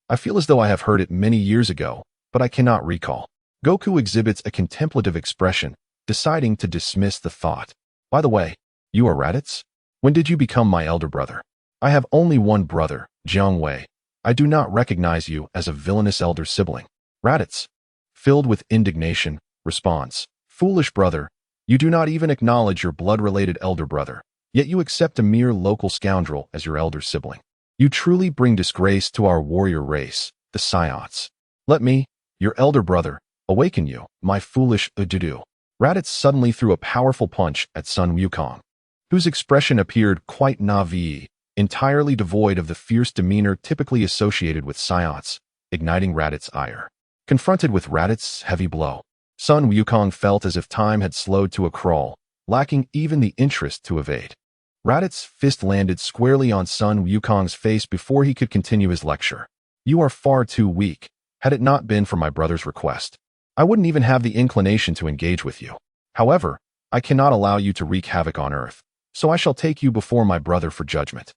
I feel as though I have heard it many years ago, but I cannot recall. Goku exhibits a contemplative expression, deciding to dismiss the thought. By the way, you are Raditz? When did you become my elder brother? I have only one brother, Jiang Wei. I do not recognize you as a villainous elder sibling. Raditz, filled with indignation, responds, Foolish brother, you do not even acknowledge your blood-related elder brother, yet you accept a mere local scoundrel as your elder sibling. You truly bring disgrace to our warrior race, the Scions. Let me, your elder brother, awaken you, my foolish Ududu. Raditz suddenly threw a powerful punch at Sun Wukong, whose expression appeared quite naive, entirely devoid of the fierce demeanor typically associated with Scions, igniting Raditz's ire. Confronted with Raditz's heavy blow, Sun Wukong felt as if time had slowed to a crawl, lacking even the interest to evade. Raditz' fist landed squarely on Sun Wukong's face before he could continue his lecture. You are far too weak. Had it not been for my brother's request, I wouldn't even have the inclination to engage with you. However, I cannot allow you to wreak havoc on Earth, so I shall take you before my brother for judgment.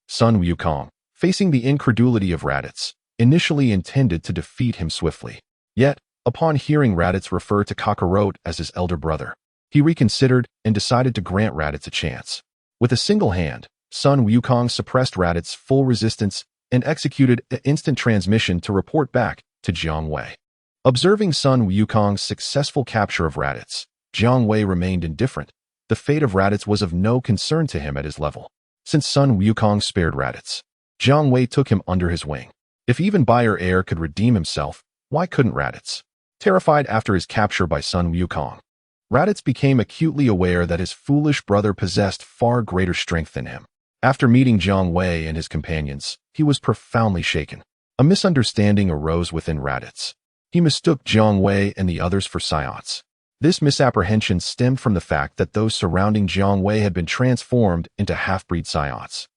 Sun Wukong, facing the incredulity of Raditz, initially intended to defeat him swiftly. Yet, upon hearing Raditz refer to Kakarot as his elder brother, he reconsidered and decided to grant Raditz a chance. With a single hand, Sun Wukong suppressed Raditz's full resistance and executed an instant transmission to report back to Jiang Wei. Observing Sun Wukong's successful capture of Raditz, Jiang Wei remained indifferent. The fate of Raditz was of no concern to him at his level. Since Sun Wukong spared Raditz, Jiang Wei took him under his wing. If even Buyer Air could redeem himself, why couldn't Raditz? Terrified after his capture by Sun Wukong, Raditz became acutely aware that his foolish brother possessed far greater strength than him. After meeting Jiang Wei and his companions, he was profoundly shaken. A misunderstanding arose within Raditz. He mistook Jiang Wei and the others for Psiots. This misapprehension stemmed from the fact that those surrounding Jiang Wei had been transformed into half-breed Psiots,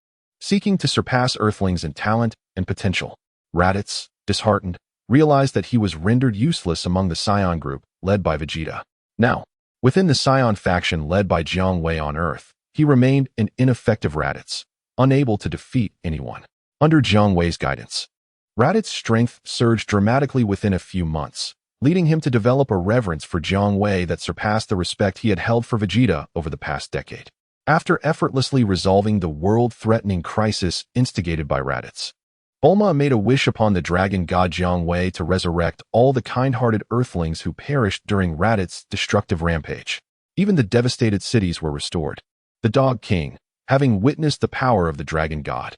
seeking to surpass Earthlings in talent and potential. Raditz, disheartened, realized that he was rendered useless among the Scion group, led by Vegeta. Now, within the Scion faction led by Jiang Wei on Earth, he remained an ineffective Raditz, unable to defeat anyone. Under Jiang Wei's guidance, Raditz's strength surged dramatically within a few months, leading him to develop a reverence for Jiang Wei that surpassed the respect he had held for Vegeta over the past decade. After effortlessly resolving the world-threatening crisis instigated by Raditz, Bulma made a wish upon the dragon god Jiang Wei to resurrect all the kind-hearted Earthlings who perished during Raditz's destructive rampage. Even the devastated cities were restored. The Dog King, having witnessed the power of the dragon god,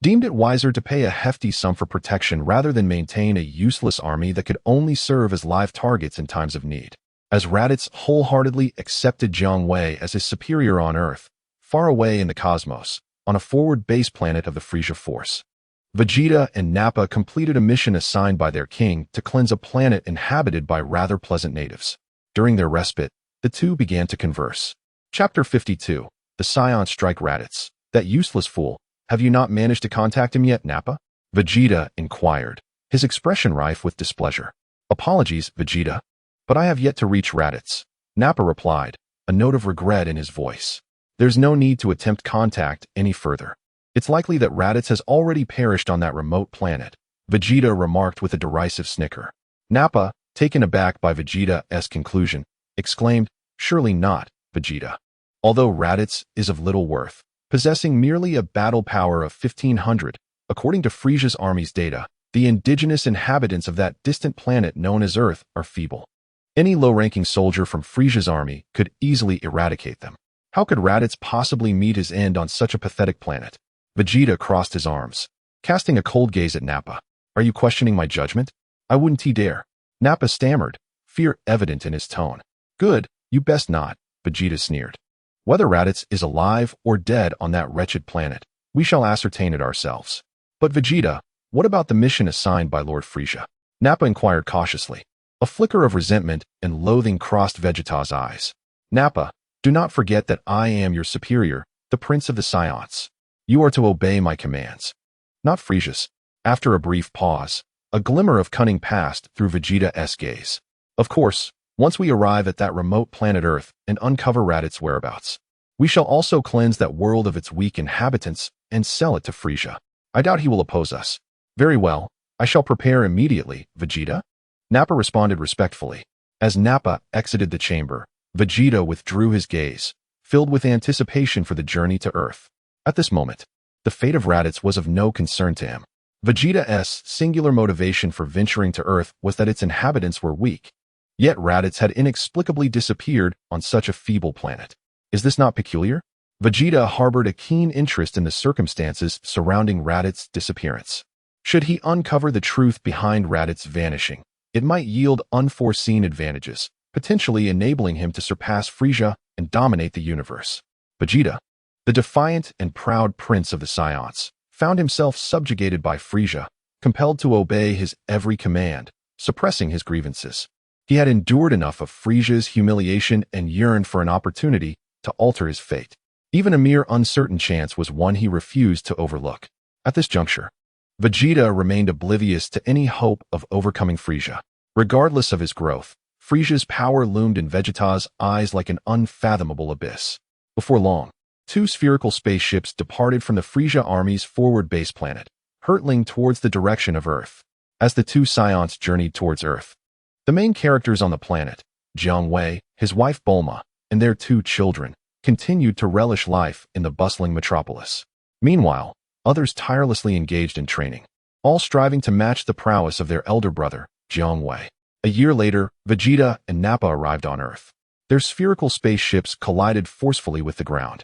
deemed it wiser to pay a hefty sum for protection rather than maintain a useless army that could only serve as live targets in times of need. As Raditz wholeheartedly accepted Jiang Wei as his superior on Earth, far away in the cosmos, on a forward base planet of the Frieza Force, Vegeta and Nappa completed a mission assigned by their king to cleanse a planet inhabited by rather pleasant natives. During their respite, the two began to converse. Chapter 52. The Scions strike Raditz. That useless fool. Have you not managed to contact him yet, Nappa? Vegeta inquired, his expression rife with displeasure. Apologies, Vegeta, but I have yet to reach Raditz. Nappa replied, a note of regret in his voice. There's no need to attempt contact any further. It's likely that Raditz has already perished on that remote planet, Vegeta remarked with a derisive snicker. Nappa, taken aback by Vegeta's conclusion, exclaimed, surely not, Vegeta. Although Raditz is of little worth, possessing merely a battle power of 1,500, according to Frieza's army's data, the indigenous inhabitants of that distant planet known as Earth are feeble. Any low-ranking soldier from Frieza's army could easily eradicate them. How could Raditz possibly meet his end on such a pathetic planet? Vegeta crossed his arms, casting a cold gaze at Nappa. Are you questioning my judgment? I wouldn't dare. Nappa stammered, fear evident in his tone. Good, you best not, Vegeta sneered. Whether Raditz is alive or dead on that wretched planet, we shall ascertain it ourselves. But Vegeta, what about the mission assigned by Lord Frieza? Nappa inquired cautiously. A flicker of resentment and loathing crossed Vegeta's eyes. Nappa, do not forget that I am your superior, the Prince of the Scions. You are to obey my commands. Not Frieza's. After a brief pause, a glimmer of cunning passed through Vegeta's gaze. Of course, once we arrive at that remote planet Earth and uncover Raditz's whereabouts, we shall also cleanse that world of its weak inhabitants and sell it to Frieza. I doubt he will oppose us. Very well, I shall prepare immediately, Vegeta. Nappa responded respectfully. As Nappa exited the chamber, Vegeta withdrew his gaze, filled with anticipation for the journey to Earth. At this moment, the fate of Raditz was of no concern to him. Vegeta's singular motivation for venturing to Earth was that its inhabitants were weak. Yet Raditz had inexplicably disappeared on such a feeble planet. Is this not peculiar? Vegeta harbored a keen interest in the circumstances surrounding Raditz's disappearance. Should he uncover the truth behind Raditz's vanishing, it might yield unforeseen advantages, potentially enabling him to surpass Frieza and dominate the universe. Vegeta, the defiant and proud prince of the Scions, found himself subjugated by Frieza, compelled to obey his every command, suppressing his grievances. He had endured enough of Frieza's humiliation and yearned for an opportunity to alter his fate. Even a mere uncertain chance was one he refused to overlook. At this juncture, Vegeta remained oblivious to any hope of overcoming Frieza. Regardless of his growth, Frieza's power loomed in Vegeta's eyes like an unfathomable abyss. Before long, two spherical spaceships departed from the Frieza army's forward base planet, hurtling towards the direction of Earth. As the two scions journeyed towards Earth, the main characters on the planet, Jiang Wei, his wife Bulma, and their two children, continued to relish life in the bustling metropolis. Meanwhile, others tirelessly engaged in training, all striving to match the prowess of their elder brother, Jiang Wei. A year later, Vegeta and Nappa arrived on Earth. Their spherical spaceships collided forcefully with the ground,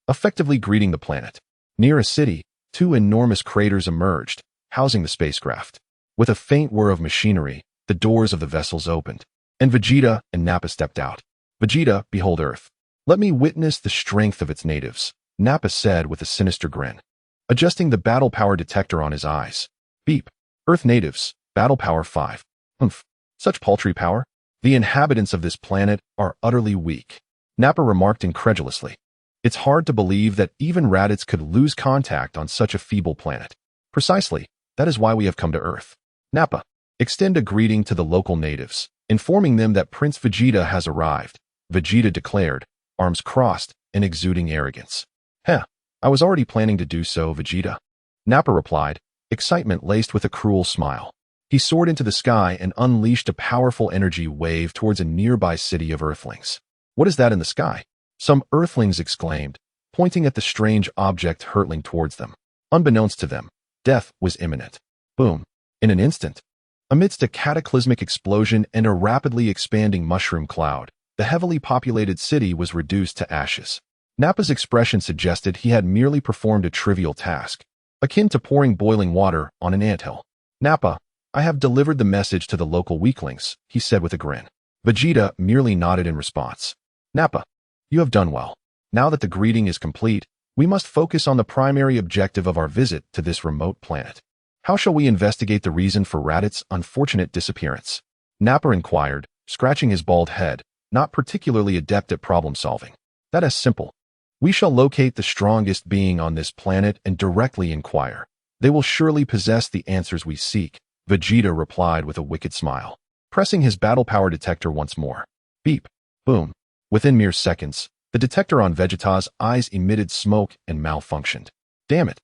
effectively greeting the planet. Near a city, two enormous craters emerged, housing the spacecraft. With a faint whir of machinery, the doors of the vessels opened, and Vegeta and Nappa stepped out. Vegeta, behold Earth. Let me witness the strength of its natives, Nappa said with a sinister grin, adjusting the battle power detector on his eyes. Beep. Earth natives, battle power 5. Humph. Such paltry power? The inhabitants of this planet are utterly weak, Nappa remarked incredulously. It's hard to believe that even Raditz could lose contact on such a feeble planet. Precisely, that is why we have come to Earth. Nappa, extend a greeting to the local natives, informing them that Prince Vegeta has arrived, Vegeta declared, arms crossed and exuding arrogance. Heh, I was already planning to do so, Vegeta. Nappa replied, excitement laced with a cruel smile. He soared into the sky and unleashed a powerful energy wave towards a nearby city of Earthlings. What is that in the sky? Some Earthlings exclaimed, pointing at the strange object hurtling towards them. Unbeknownst to them, death was imminent. Boom. In an instant, amidst a cataclysmic explosion and a rapidly expanding mushroom cloud, the heavily populated city was reduced to ashes. Nappa's expression suggested he had merely performed a trivial task, akin to pouring boiling water on an anthill. Nappa, I have delivered the message to the local weaklings, he said with a grin. Vegeta merely nodded in response. Nappa, you have done well. Now that the greeting is complete, we must focus on the primary objective of our visit to this remote planet. How shall we investigate the reason for Raditz's unfortunate disappearance? Nappa inquired, scratching his bald head, not particularly adept at problem-solving. That is simple. We shall locate the strongest being on this planet and directly inquire. They will surely possess the answers we seek, Vegeta replied with a wicked smile, pressing his battle power detector once more. Beep. Boom. Within mere seconds, the detector on Vegeta's eyes emitted smoke and malfunctioned. Damn it.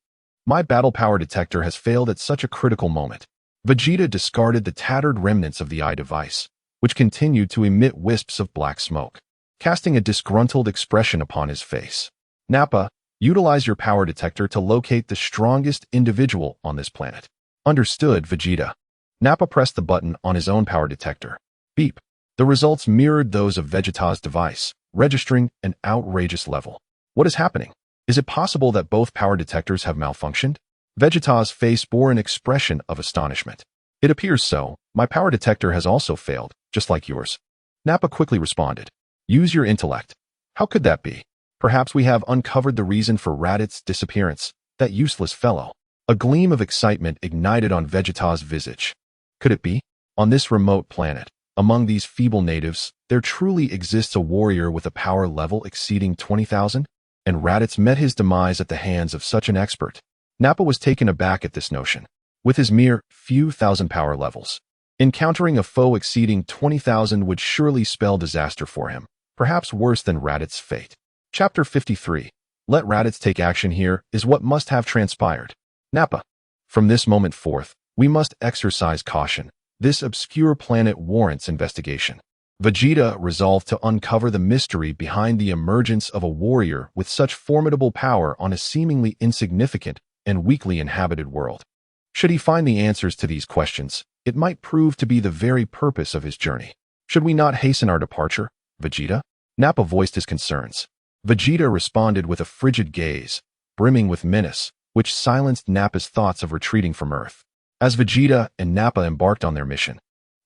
My battle power detector has failed at such a critical moment. Vegeta discarded the tattered remnants of the eye device, which continued to emit wisps of black smoke, casting a disgruntled expression upon his face. Nappa, utilize your power detector to locate the strongest individual on this planet. Understood, Vegeta. Nappa pressed the button on his own power detector. Beep. The results mirrored those of Vegeta's device, registering an outrageous level. What is happening? Is it possible that both power detectors have malfunctioned? Vegeta's face bore an expression of astonishment. It appears so. My power detector has also failed, just like yours. Nappa quickly responded. Use your intellect. How could that be? Perhaps we have uncovered the reason for Raditz's disappearance, that useless fellow. A gleam of excitement ignited on Vegeta's visage. Could it be? On this remote planet, among these feeble natives, there truly exists a warrior with a power level exceeding 20,000? And Raditz met his demise at the hands of such an expert. Nappa was taken aback at this notion. With his mere few thousand power levels, encountering a foe exceeding 20,000 would surely spell disaster for him, perhaps worse than Raditz's fate. Chapter 53. Let Raditz take action here is what must have transpired. Nappa. From this moment forth, we must exercise caution. This obscure planet warrants investigation. Vegeta resolved to uncover the mystery behind the emergence of a warrior with such formidable power on a seemingly insignificant and weakly inhabited world. Should he find the answers to these questions, it might prove to be the very purpose of his journey. Should we not hasten our departure, Vegeta? Nappa voiced his concerns. Vegeta responded with a frigid gaze, brimming with menace, which silenced Nappa's thoughts of retreating from Earth. As Vegeta and Nappa embarked on their mission,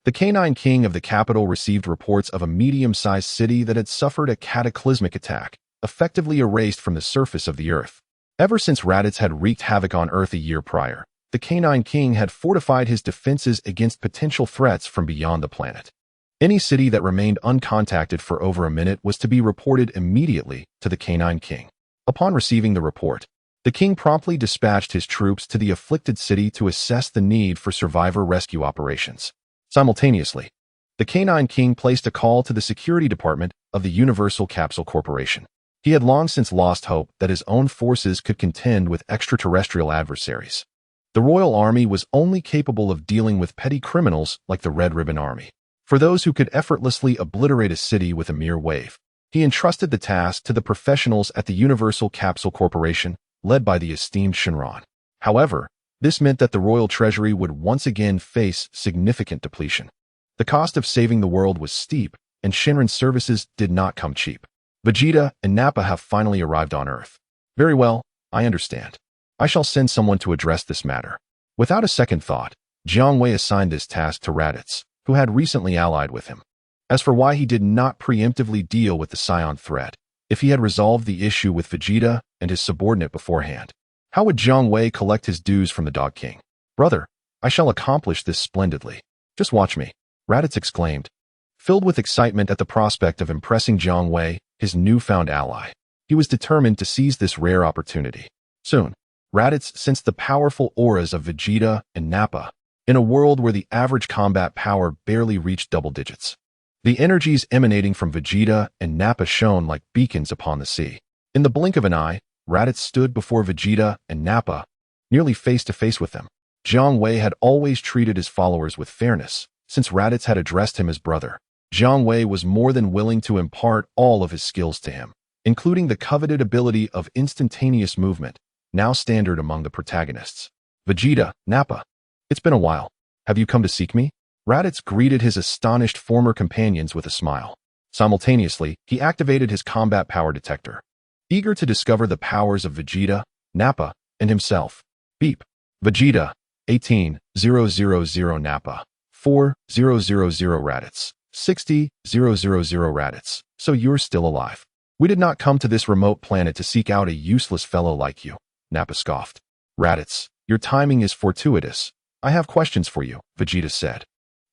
the Canine King of the capital received reports of a medium-sized city that had suffered a cataclysmic attack, effectively erased from the surface of the Earth. Ever since Raditz had wreaked havoc on Earth a year prior, the Canine King had fortified his defenses against potential threats from beyond the planet. Any city that remained uncontacted for over a minute was to be reported immediately to the Canine King. Upon receiving the report, the king promptly dispatched his troops to the afflicted city to assess the need for survivor rescue operations. Simultaneously, the Canine King placed a call to the security department of the Universal Capsule Corporation. He had long since lost hope that his own forces could contend with extraterrestrial adversaries. The Royal Army was only capable of dealing with petty criminals like the Red Ribbon Army. For those who could effortlessly obliterate a city with a mere wave, he entrusted the task to the professionals at the Universal Capsule Corporation, led by the esteemed Shenron. However, this meant that the royal treasury would once again face significant depletion. The cost of saving the world was steep, and Shenron's services did not come cheap. Vegeta and Nappa have finally arrived on Earth. Very well, I understand. I shall send someone to address this matter. Without a second thought, Jiang Wei assigned this task to Raditz, who had recently allied with him. As for why he did not preemptively deal with the Scion threat, if he had resolved the issue with Vegeta and his subordinate beforehand, how would Jiang Wei collect his dues from the Dog King? Brother, I shall accomplish this splendidly. Just watch me, Raditz exclaimed. Filled with excitement at the prospect of impressing Jiang Wei, his newfound ally, he was determined to seize this rare opportunity. Soon, Raditz sensed the powerful auras of Vegeta and Nappa, in a world where the average combat power barely reached double digits. The energies emanating from Vegeta and Nappa shone like beacons upon the sea. In the blink of an eye, Raditz stood before Vegeta and Nappa, nearly face to face with them. Jiang Wei had always treated his followers with fairness, since Raditz had addressed him as brother. Jiang Wei was more than willing to impart all of his skills to him, including the coveted ability of instantaneous movement, now standard among the protagonists. Vegeta, Nappa, it's been a while. Have you come to seek me? Raditz greeted his astonished former companions with a smile. Simultaneously, he activated his combat power detector, eager to discover the powers of Vegeta, Nappa, and himself. Beep. Vegeta, 18,000 Nappa, 4,000 Raditz, 60,000 Raditz. So you're still alive. We did not come to this remote planet to seek out a useless fellow like you, Nappa scoffed. Raditz, your timing is fortuitous. I have questions for you, Vegeta said,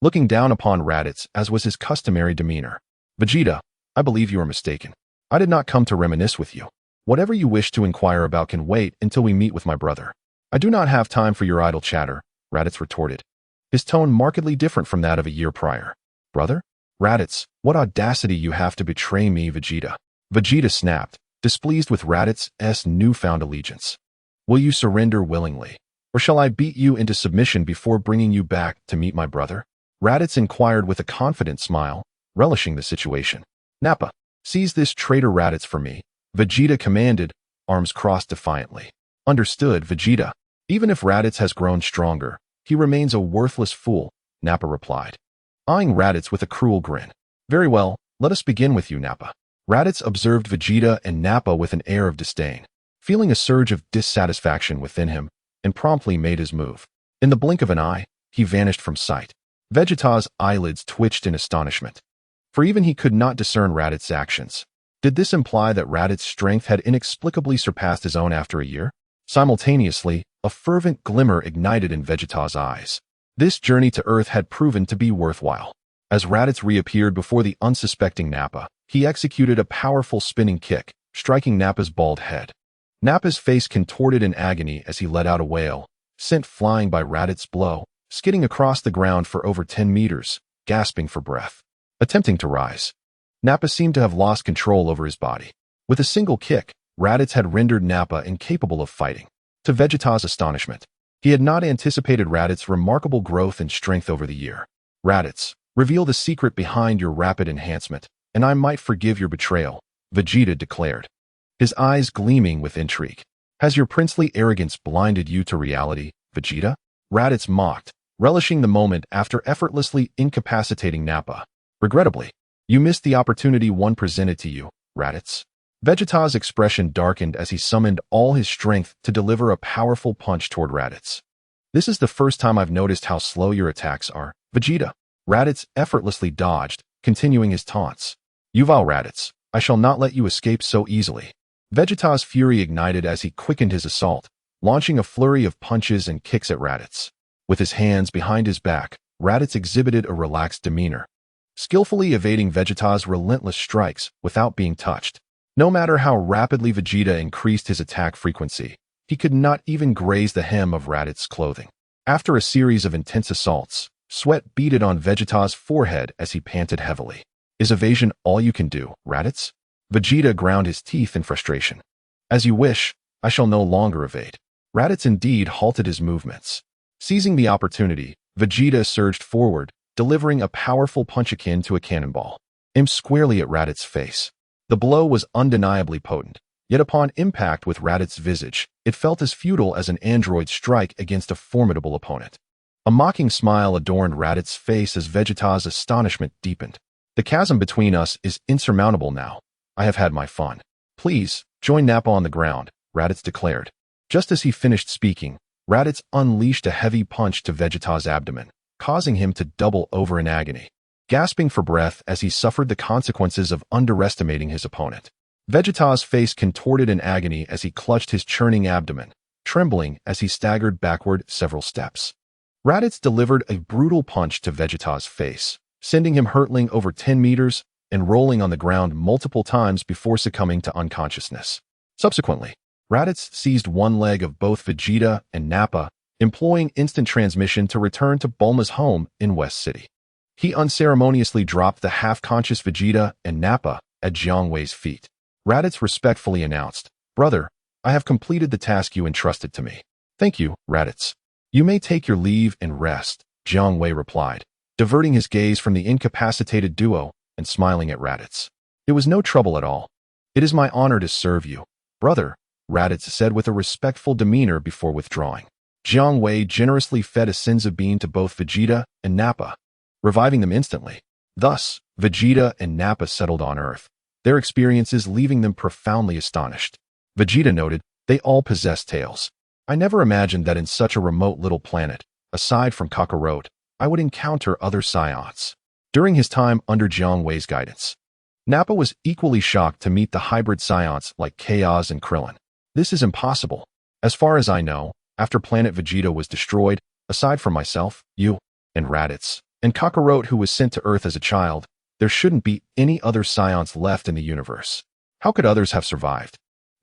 looking down upon Raditz as was his customary demeanor. Vegeta, I believe you are mistaken. I did not come to reminisce with you. Whatever you wish to inquire about can wait until we meet with my brother. I do not have time for your idle chatter, Raditz retorted, his tone markedly different from that of a year prior. Brother? Raditz, what audacity you have to betray me, Vegeta. Vegeta snapped, displeased with Raditz's newfound allegiance. Will you surrender willingly, or shall I beat you into submission before bringing you back to meet my brother? Raditz inquired with a confident smile, relishing the situation. Nappa, seize this traitor Raditz for me, Vegeta commanded, arms crossed defiantly. Understood, Vegeta. Even if Raditz has grown stronger, he remains a worthless fool, Nappa replied, eyeing Raditz with a cruel grin. Very well, let us begin with you, Nappa. Raditz observed Vegeta and Nappa with an air of disdain, feeling a surge of dissatisfaction within him, and promptly made his move. In the blink of an eye, he vanished from sight. Vegeta's eyelids twitched in astonishment, for even he could not discern Raditz's actions. Did this imply that Raditz's strength had inexplicably surpassed his own after a year? Simultaneously, a fervent glimmer ignited in Vegeta's eyes. This journey to Earth had proven to be worthwhile. As Raditz reappeared before the unsuspecting Nappa, he executed a powerful spinning kick, striking Nappa's bald head. Nappa's face contorted in agony as he let out a wail, sent flying by Raditz's blow, skidding across the ground for over 10 meters, gasping for breath. Attempting to rise, Nappa seemed to have lost control over his body. With a single kick, Raditz had rendered Nappa incapable of fighting. To Vegeta's astonishment, he had not anticipated Raditz's remarkable growth and strength over the year. Raditz, reveal the secret behind your rapid enhancement, and I might forgive your betrayal, Vegeta declared, his eyes gleaming with intrigue. Has your princely arrogance blinded you to reality, Vegeta? Raditz mocked, relishing the moment after effortlessly incapacitating Nappa. Regrettably, you missed the opportunity one presented to you, Raditz. Vegeta's expression darkened as he summoned all his strength to deliver a powerful punch toward Raditz. This is the first time I've noticed how slow your attacks are, Vegeta. Raditz effortlessly dodged, continuing his taunts. You vow, Raditz, I shall not let you escape so easily. Vegeta's fury ignited as he quickened his assault, launching a flurry of punches and kicks at Raditz. With his hands behind his back, Raditz exhibited a relaxed demeanor, skillfully evading Vegeta's relentless strikes without being touched. No matter how rapidly Vegeta increased his attack frequency, he could not even graze the hem of Raditz' clothing. After a series of intense assaults, sweat beaded on Vegeta's forehead as he panted heavily. Is evasion all you can do, Raditz? Vegeta ground his teeth in frustration. As you wish, I shall no longer evade. Raditz indeed halted his movements. Seizing the opportunity, Vegeta surged forward, delivering a powerful punch akin to a cannonball, aimed squarely at Raditz's face. The blow was undeniably potent, yet upon impact with Raditz's visage, it felt as futile as an android's strike against a formidable opponent. A mocking smile adorned Raditz's face as Vegeta's astonishment deepened. The chasm between us is insurmountable now. I have had my fun. Please, join Nappa on the ground, Raditz declared. Just as he finished speaking, Raditz unleashed a heavy punch to Vegeta's abdomen, causing him to double over in agony, gasping for breath as he suffered the consequences of underestimating his opponent. Vegeta's face contorted in agony as he clutched his churning abdomen, trembling as he staggered backward several steps. Raditz delivered a brutal punch to Vegeta's face, sending him hurtling over 10 meters and rolling on the ground multiple times before succumbing to unconsciousness. Subsequently, Raditz seized one leg of both Vegeta and Nappa, employing instant transmission to return to Bulma's home in West City. He unceremoniously dropped the half-conscious Vegeta and Nappa at Jiang Wei's feet. Raditz respectfully announced, "Brother, I have completed the task you entrusted to me." "Thank you, Raditz. You may take your leave and rest," Jiang Wei replied, diverting his gaze from the incapacitated duo and smiling at Raditz. "It was no trouble at all. It is my honor to serve you, brother," Raditz said with a respectful demeanor before withdrawing. Jiang Wei generously fed a senzu bean to both Vegeta and Nappa, reviving them instantly. Thus, Vegeta and Nappa settled on Earth, their experiences leaving them profoundly astonished. Vegeta noted, "They all possess tails. I never imagined that in such a remote little planet, aside from Kakarot, I would encounter other Saiyans." During his time under Jiang Wei's guidance, Nappa was equally shocked to meet the hybrid Saiyans like Chaos and Krillin. "This is impossible. As far as I know, after planet Vegeta was destroyed, aside from myself, you, and Raditz, and Kakarot who was sent to Earth as a child, there shouldn't be any other Saiyans left in the universe. How could others have survived?"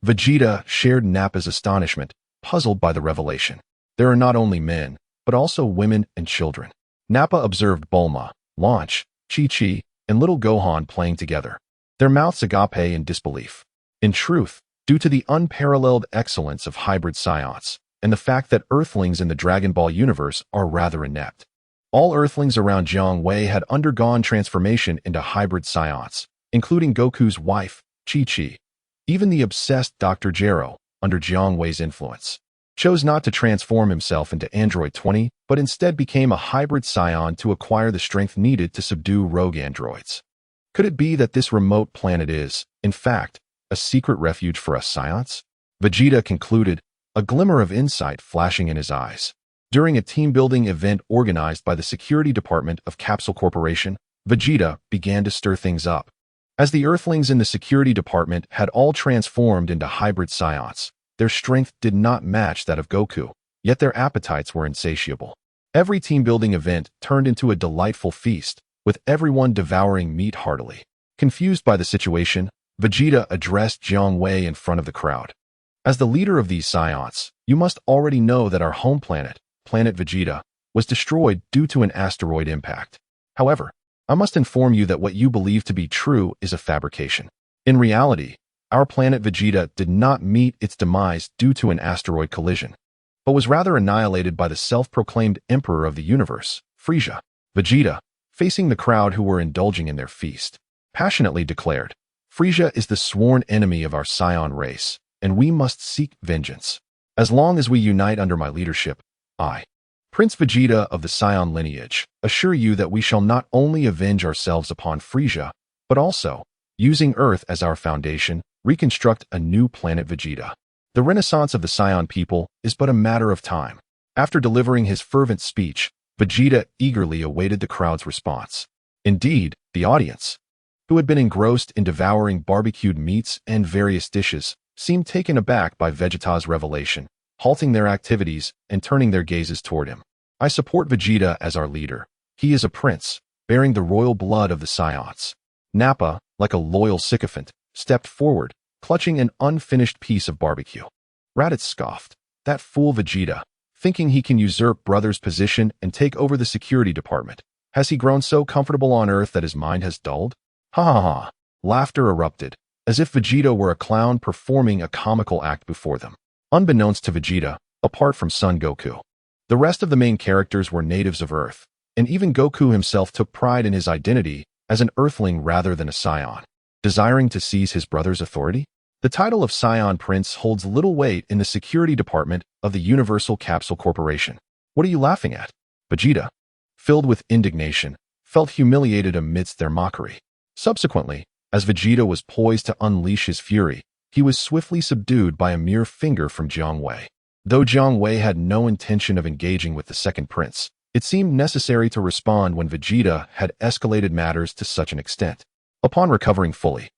Vegeta shared Nappa's astonishment, puzzled by the revelation. "There are not only men, but also women and children." Nappa observed Bulma, Launch, Chi-Chi, and little Gohan playing together, their mouths agape in disbelief. In truth, due to the unparalleled excellence of hybrid Saiyans, and the fact that Earthlings in the Dragon Ball universe are rather inept, all Earthlings around Jiang Wei had undergone transformation into hybrid Saiyans, including Goku's wife, Chi-Chi. Even the obsessed Dr. Gero, under Jiang Wei's influence, chose not to transform himself into Android 20, but instead became a hybrid Saiyan to acquire the strength needed to subdue rogue androids. Could it be that this remote planet is, in fact, a secret refuge for us Saiyans? Vegeta concluded, a glimmer of insight flashing in his eyes. During a team-building event organized by the security department of Capsule Corporation, Vegeta began to stir things up. As the Earthlings in the security department had all transformed into hybrid Saiyans, their strength did not match that of Goku, yet their appetites were insatiable. Every team-building event turned into a delightful feast, with everyone devouring meat heartily. Confused by the situation, Vegeta addressed Jiang Wei in front of the crowd. "As the leader of these Saiyans, you must already know that our home planet, Planet Vegeta, was destroyed due to an asteroid impact. However, I must inform you that what you believe to be true is a fabrication. In reality, our planet Vegeta did not meet its demise due to an asteroid collision, but was rather annihilated by the self-proclaimed emperor of the universe, Frieza." Vegeta, facing the crowd who were indulging in their feast, passionately declared, "Frieza is the sworn enemy of our Saiyan race, and we must seek vengeance. As long as we unite under my leadership, I, Prince Vegeta of the Saiyan lineage, assure you that we shall not only avenge ourselves upon Frieza, but also, using Earth as our foundation, reconstruct a new planet Vegeta. The renaissance of the Saiyan people is but a matter of time." After delivering his fervent speech, Vegeta eagerly awaited the crowd's response. Indeed, the audience, who had been engrossed in devouring barbecued meats and various dishes, seemed taken aback by Vegeta's revelation, halting their activities and turning their gazes toward him. "I support Vegeta as our leader. He is a prince, bearing the royal blood of the Saiyans." Nappa, like a loyal sycophant, stepped forward, clutching an unfinished piece of barbecue. Raditz scoffed. That fool Vegeta, thinking he can usurp brother's position and take over the security department. Has he grown so comfortable on Earth that his mind has dulled? Ha ha ha. Laughter erupted, as if Vegeta were a clown performing a comical act before them. Unbeknownst to Vegeta, apart from Son Goku, the rest of the main characters were natives of Earth, and even Goku himself took pride in his identity as an Earthling rather than a Scion. Desiring to seize his brother's authority? The title of Scion Prince holds little weight in the security department of the Universal Capsule Corporation. What are you laughing at? Vegeta, filled with indignation, felt humiliated amidst their mockery. Subsequently, as Vegeta was poised to unleash his fury, he was swiftly subdued by a mere finger from Jiang Wei. Though Jiang Wei had no intention of engaging with the second prince, it seemed necessary to respond when Vegeta had escalated matters to such an extent. Upon recovering fully,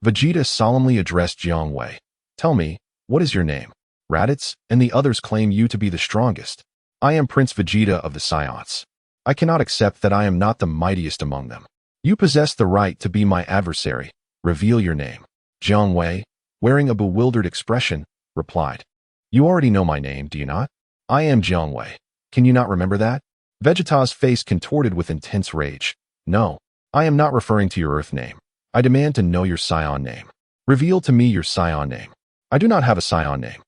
Vegeta solemnly addressed Jiang Wei. Tell me, what is your name? Raditz and the others claim you to be the strongest. I am Prince Vegeta of the Scions. I cannot accept that I am not the mightiest among them. You possess the right to be my adversary. Reveal your name. Jiang Wei, wearing a bewildered expression, replied. You already know my name, do you not? I am Jiang Wei. Can you not remember that? Vegeta's face contorted with intense rage. No, I am not referring to your Earth name. I demand to know your Scion name. Reveal to me your Scion name. I do not have a Scion name.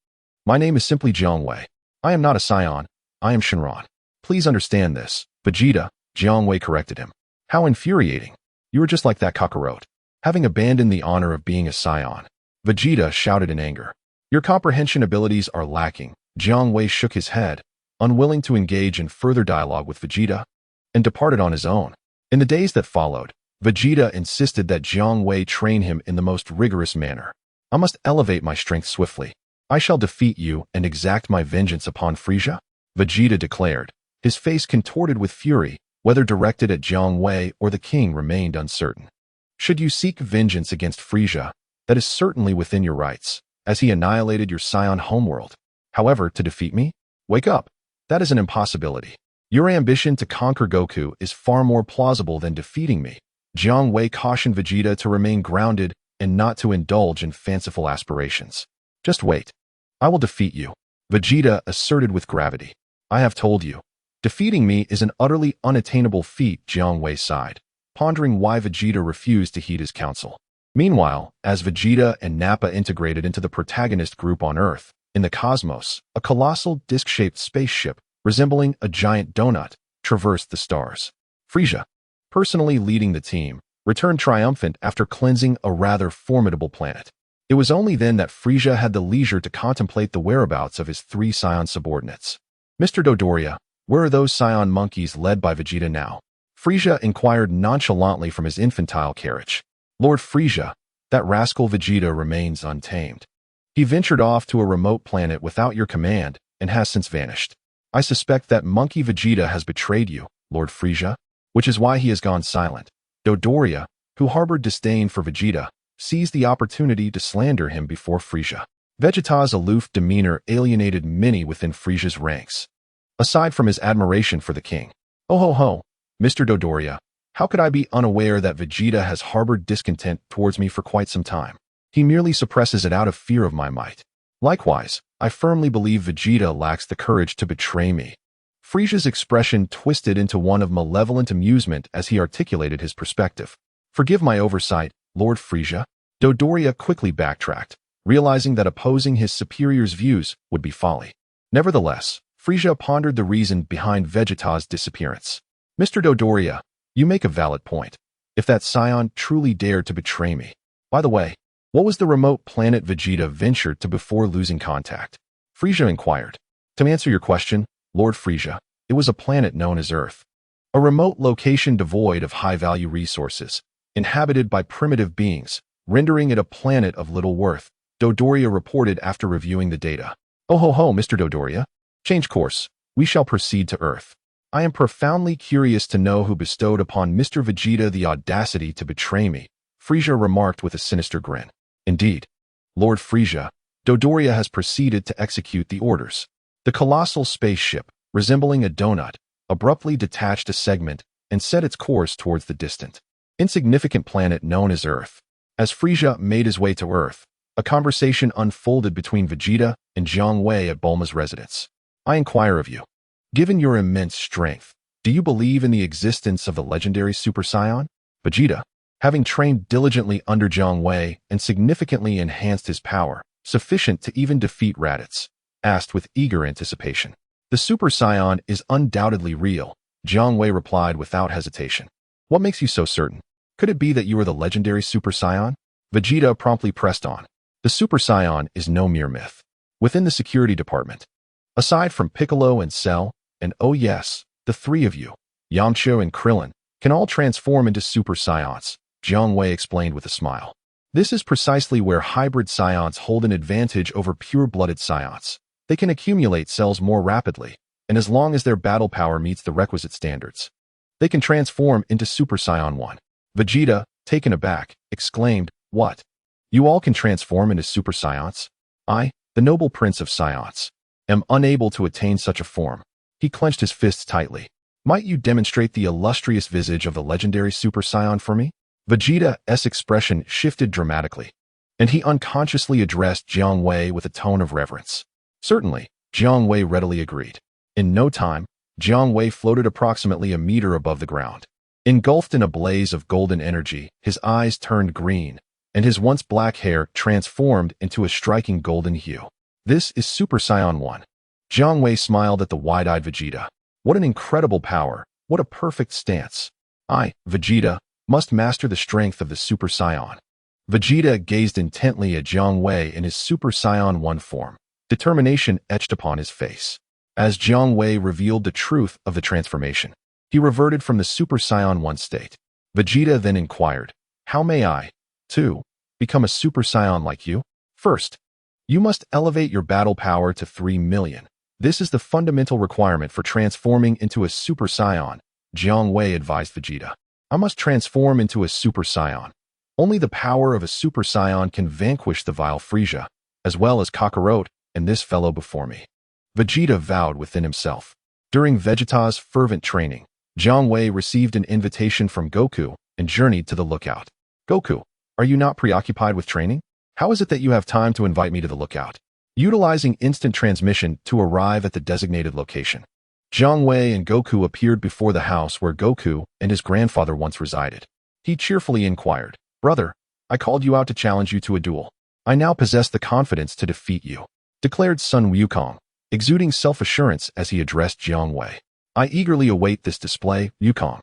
My name is simply Jiang Wei. I am not a Scion. I am Shenron. Please understand this. Vegeta, Jiang Wei corrected him. How infuriating. You are just like that cockroach, having abandoned the honor of being a Scion. Vegeta shouted in anger. Your comprehension abilities are lacking. Jiang Wei shook his head, unwilling to engage in further dialogue with Vegeta, and departed on his own. In the days that followed, Vegeta insisted that Jiang Wei train him in the most rigorous manner. I must elevate my strength swiftly. I shall defeat you and exact my vengeance upon Frieza, Vegeta declared. His face contorted with fury, whether directed at Jiang Wei or the king remained uncertain. Should you seek vengeance against Frieza, that is certainly within your rights, as he annihilated your Scion homeworld. However, to defeat me? Wake up. That is an impossibility. Your ambition to conquer Goku is far more plausible than defeating me. Jiang Wei cautioned Vegeta to remain grounded and not to indulge in fanciful aspirations. Just wait. I will defeat you, Vegeta asserted with gravity. I have told you. Defeating me is an utterly unattainable feat, Jiang Wei sighed, pondering why Vegeta refused to heed his counsel. Meanwhile, as Vegeta and Nappa integrated into the protagonist group on Earth, in the cosmos, a colossal disc-shaped spaceship, resembling a giant donut, traversed the stars. Frieza, personally leading the team, returned triumphant after cleansing a rather formidable planet. It was only then that Frieza had the leisure to contemplate the whereabouts of his 3 Scion subordinates. Mr. Dodoria, where are those Scion monkeys led by Vegeta now? Frieza inquired nonchalantly from his infantile carriage. Lord Frieza, that rascal Vegeta remains untamed. He ventured off to a remote planet without your command and has since vanished. I suspect that monkey Vegeta has betrayed you, Lord Frieza, which is why he has gone silent. Dodoria, who harbored disdain for Vegeta, seized the opportunity to slander him before Frieza. Vegeta's aloof demeanor alienated many within Frieza's ranks. Aside from his admiration for the king. Oh ho ho, Mr. Dodoria, how could I be unaware that Vegeta has harbored discontent towards me for quite some time? He merely suppresses it out of fear of my might. Likewise, I firmly believe Vegeta lacks the courage to betray me. Frieza's expression twisted into one of malevolent amusement as he articulated his perspective. Forgive my oversight, Lord Frieza. Dodoria quickly backtracked, realizing that opposing his superior's views would be folly. Nevertheless, Frieza pondered the reason behind Vegeta's disappearance. Mr. Dodoria, you make a valid point. If that Scion truly dared to betray me. By the way, what was the remote planet Vegeta ventured to before losing contact? Frieza inquired. To answer your question, Lord Frieza, it was a planet known as Earth. A remote location devoid of high-value resources, inhabited by primitive beings, rendering it a planet of little worth, Dodoria reported after reviewing the data. Oh ho ho, Mr. Dodoria. Change course. We shall proceed to Earth. I am profoundly curious to know who bestowed upon Mr. Vegeta the audacity to betray me, Frieza remarked with a sinister grin. Indeed, Lord Frieza, Dodoria has proceeded to execute the orders. The colossal spaceship, resembling a donut, abruptly detached a segment and set its course towards the distant, insignificant planet known as Earth. As Frieza made his way to Earth, A conversation unfolded between Vegeta and Jiang Wei at Bulma's residence. I inquire of you, given your immense strength, do you believe in the existence of the legendary Super Saiyan? Vegeta, having trained diligently under Jiang Wei and significantly enhanced his power, sufficient to even defeat Raditz, asked with eager anticipation. The Super Saiyan is undoubtedly real, Jiang Wei replied without hesitation. What makes you so certain? Could it be that you are the legendary Super Saiyan? Vegeta promptly pressed on. The Super Saiyan is no mere myth. Within the security department, aside from Piccolo and Cell, and oh yes, the three of you, Yamcha and Krillin, can all transform into Super Saiyans, Jiang Wei explained with a smile. This is precisely where hybrid Saiyans hold an advantage over pure-blooded Saiyans. They can accumulate cells more rapidly, and as long as their battle power meets the requisite standards, they can transform into Super Saiyan 1. Vegeta, taken aback, exclaimed, "What? You all can transform into Super Saiyans? I, the noble prince of Saiyans, am unable to attain such a form." He clenched his fists tightly. "Might you demonstrate the illustrious visage of the legendary Super Saiyan for me?" Vegeta's expression shifted dramatically, and he unconsciously addressed Jiang Wei with a tone of reverence. Certainly, Jiang Wei readily agreed. In no time, Jiang Wei floated approximately a meter above the ground. Engulfed in a blaze of golden energy, his eyes turned green, and his once black hair transformed into a striking golden hue. "This is Super Saiyan 1. Jiang Wei smiled at the wide-eyed Vegeta. "What an incredible power! What a perfect stance! I, Vegeta, must master the strength of the Super Saiyan." Vegeta gazed intently at Jiang Wei in his Super Saiyan 1 form. Determination etched upon his face. As Jiang Wei revealed the truth of the transformation, he reverted from the Super Saiyan 1 state. Vegeta then inquired, "How may I, too, become a Super Saiyan like you?" "First, you must elevate your battle power to 3 million. This is the fundamental requirement for transforming into a Super Saiyan," Jiang Wei advised Vegeta. "I must transform into a Super Saiyan. Only the power of a Super Saiyan can vanquish the vile Frieza, as well as Kakarot and this fellow before me." Vegeta vowed within himself. During Vegeta's fervent training, Jiang Wei received an invitation from Goku and journeyed to the lookout. "Goku, are you not preoccupied with training? How is it that you have time to invite me to the lookout?" Utilizing instant transmission to arrive at the designated location, Jiang Wei and Goku appeared before the house where Goku and his grandfather once resided. He cheerfully inquired, "Brother, I called you out to challenge you to a duel. I now possess the confidence to defeat you," declared Sun Wukong, exuding self-assurance as he addressed Jiang Wei. "I eagerly await this display, Wukong.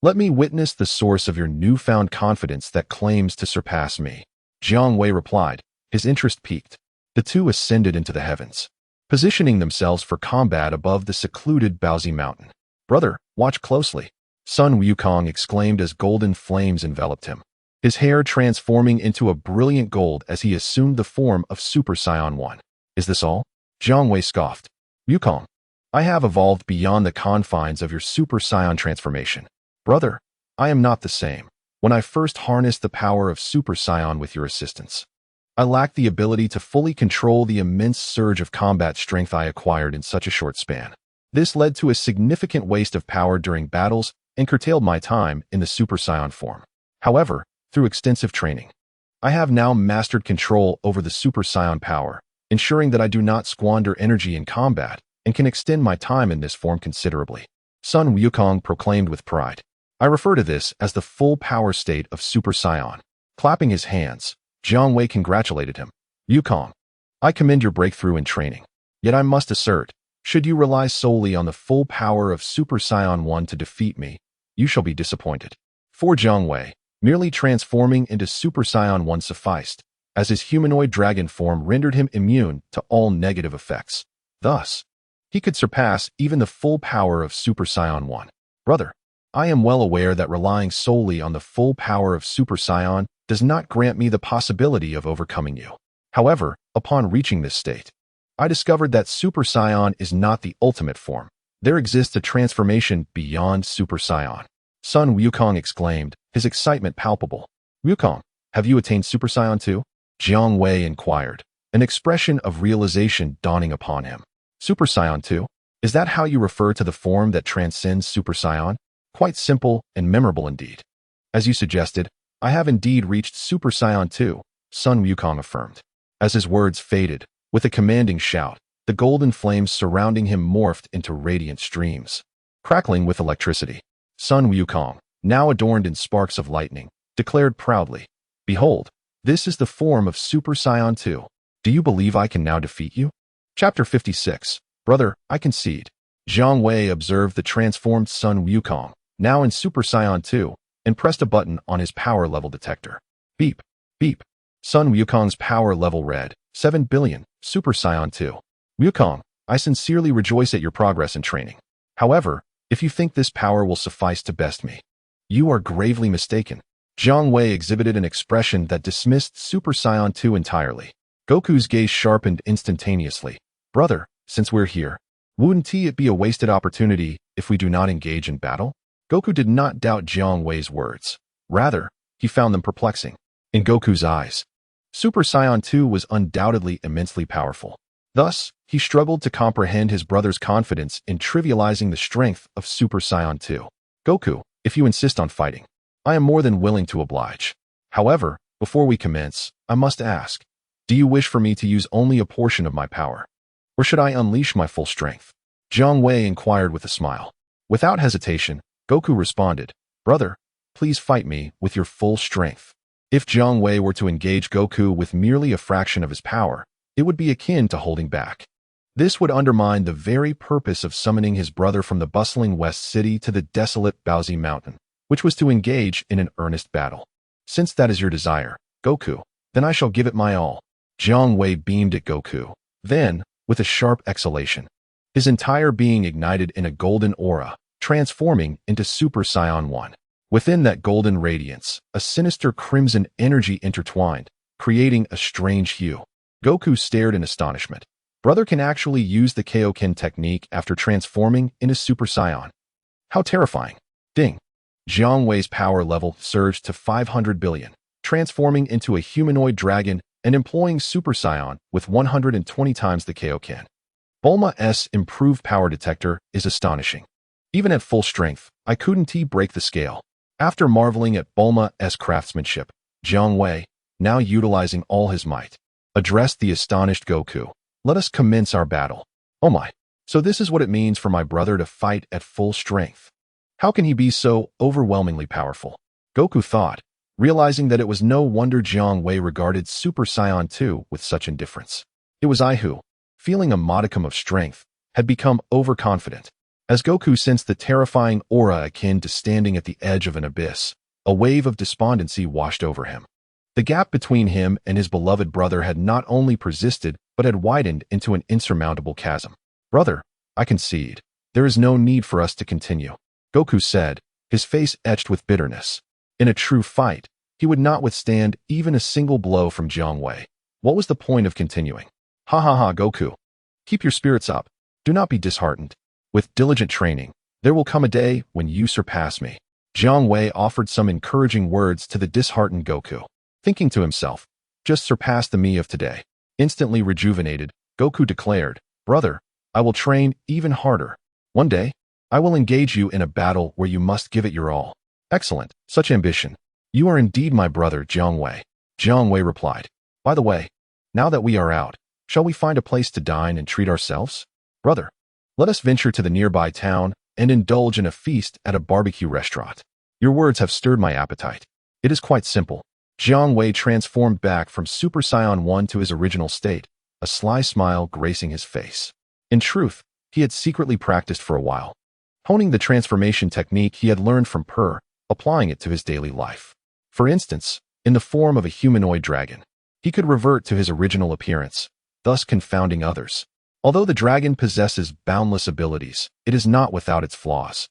Let me witness the source of your newfound confidence that claims to surpass me." Jiang Wei replied, his interest piqued. The two ascended into the heavens, positioning themselves for combat above the secluded Baozi Mountain. "Brother, watch closely," Sun Wukong exclaimed as golden flames enveloped him, his hair transforming into a brilliant gold as he assumed the form of Super Saiyan 1. "Is this all?" Jiang Wei scoffed. "Wukong, I have evolved beyond the confines of your Super Saiyan transformation. Brother, I am not the same. When I first harnessed the power of Super Saiyan with your assistance, I lacked the ability to fully control the immense surge of combat strength I acquired in such a short span. This led to a significant waste of power during battles and curtailed my time in the Super Saiyan form. However, through extensive training, I have now mastered control over the Super Saiyan power, ensuring that I do not squander energy in combat and can extend my time in this form considerably," Sun Wukong proclaimed with pride. "I refer to this as the full power state of Super Saiyan." Clapping his hands, Jiang Wei congratulated him. "Wukong, I commend your breakthrough in training. Yet I must assert, should you rely solely on the full power of Super Saiyan 1 to defeat me, you shall be disappointed." For Jiang Wei, merely transforming into Super Saiyan 1 sufficed, as his humanoid dragon form rendered him immune to all negative effects. Thus, he could surpass even the full power of Super Saiyan 1. "Brother, I am well aware that relying solely on the full power of Super Saiyan does not grant me the possibility of overcoming you. However, upon reaching this state, I discovered that Super Saiyan is not the ultimate form. There exists a transformation beyond Super Saiyan," Sun Wukong exclaimed, his excitement palpable. "Wukong, have you attained Super Saiyan too?" Jiang Wei inquired, an expression of realization dawning upon him. "Super Saiyan 2? Is that how you refer to the form that transcends Super Saiyan? Quite simple and memorable indeed." "As you suggested, I have indeed reached Super Saiyan 2, Sun Wukong affirmed. As his words faded, with a commanding shout, the golden flames surrounding him morphed into radiant streams, crackling with electricity. Sun Wukong, now adorned in sparks of lightning, declared proudly, "Behold, this is the form of Super Saiyan 2. Do you believe I can now defeat you?" Chapter 56. Brother, I concede. Jiang Wei observed the transformed Sun Wukong, now in Super Saiyan 2, and pressed a button on his power level detector. Beep, beep. Sun Wukong's power level read, 7 billion, Super Saiyan 2. Wukong, I sincerely rejoice at your progress in training. However, if you think this power will suffice to best me, you are gravely mistaken. Jiang Wei exhibited an expression that dismissed Super Saiyan 2 entirely. Goku's gaze sharpened instantaneously. Brother, since we're here, wouldn't it be a wasted opportunity if we do not engage in battle? Goku did not doubt Jiang Wei's words. Rather, he found them perplexing. In Goku's eyes, Super Saiyan 2 was undoubtedly immensely powerful. Thus, he struggled to comprehend his brother's confidence in trivializing the strength of Super Saiyan 2. Goku, if you insist on fighting, I am more than willing to oblige. However, before we commence, I must ask, do you wish for me to use only a portion of my power? Or should I unleash my full strength? Jiang Wei inquired with a smile. Without hesitation, Goku responded, Brother, please fight me with your full strength. If Jiang Wei were to engage Goku with merely a fraction of his power, it would be akin to holding back. This would undermine the very purpose of summoning his brother from the bustling West City to the desolate Baozi Mountain, which was to engage in an earnest battle. Since that is your desire, Goku, then I shall give it my all. Jiang Wei beamed at Goku. Then, with a sharp exhalation, his entire being ignited in a golden aura, transforming into Super Saiyan 1. Within that golden radiance, a sinister crimson energy intertwined, creating a strange hue. Goku stared in astonishment. Brother can actually use the Kaio-ken technique after transforming into Super Saiyan. How terrifying. Ding. Jiang Wei's power level surged to 500 billion, transforming into a humanoid dragon and employing Super Saiyan with 120 times the Kaio-ken. Bulma's improved power detector is astonishing. Even at full strength, I couldn't break the scale. After marveling at Bulma's craftsmanship, Jiang Wei, now utilizing all his might, addressed the astonished Goku. Let us commence our battle. Oh my, so this is what it means for my brother to fight at full strength. How can he be so overwhelmingly powerful? Goku thought, realizing that it was no wonder Jiang Wei regarded Super Saiyan 2 with such indifference. It was I who, feeling a modicum of strength, had become overconfident. As Goku sensed the terrifying aura akin to standing at the edge of an abyss, a wave of despondency washed over him. The gap between him and his beloved brother had not only persisted, but had widened into an insurmountable chasm. Brother, I concede. There is no need for us to continue, Goku said, his face etched with bitterness. In a true fight, he would not withstand even a single blow from Jiang Wei. What was the point of continuing? Ha ha ha, Goku. Keep your spirits up. Do not be disheartened. With diligent training, there will come a day when you surpass me. Jiang Wei offered some encouraging words to the disheartened Goku. Thinking to himself, just surpass the me of today. Instantly rejuvenated, Goku declared, Brother, I will train even harder. One day, I will engage you in a battle where you must give it your all. Excellent, such ambition. You are indeed my brother, Jiang Wei. Jiang Wei replied, By the way, now that we are out, shall we find a place to dine and treat ourselves? Brother, let us venture to the nearby town and indulge in a feast at a barbecue restaurant. Your words have stirred my appetite. It is quite simple. Jiang Wei transformed back from Super Saiyan 1 to his original state, a sly smile gracing his face. In truth, he had secretly practiced for a while, honing the transformation technique he had learned from Per, applying it to his daily life. For instance, in the form of a humanoid dragon, he could revert to his original appearance, thus confounding others. Although the dragon possesses boundless abilities, it is not without its flaws.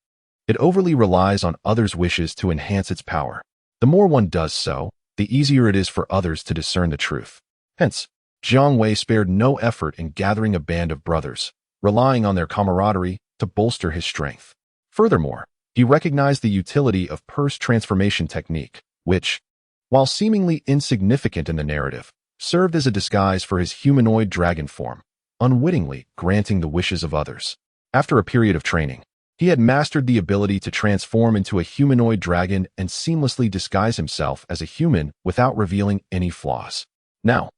It overly relies on others' wishes to enhance its power. The more one does so, the easier it is for others to discern the truth. Hence, Jiang Wei spared no effort in gathering a band of brothers, relying on their camaraderie to bolster his strength. Furthermore, he recognized the utility of Per's transformation technique, which, while seemingly insignificant in the narrative, served as a disguise for his humanoid dragon form, unwittingly granting the wishes of others. After a period of training, he had mastered the ability to transform into a humanoid dragon and seamlessly disguise himself as a human without revealing any flaws. Now,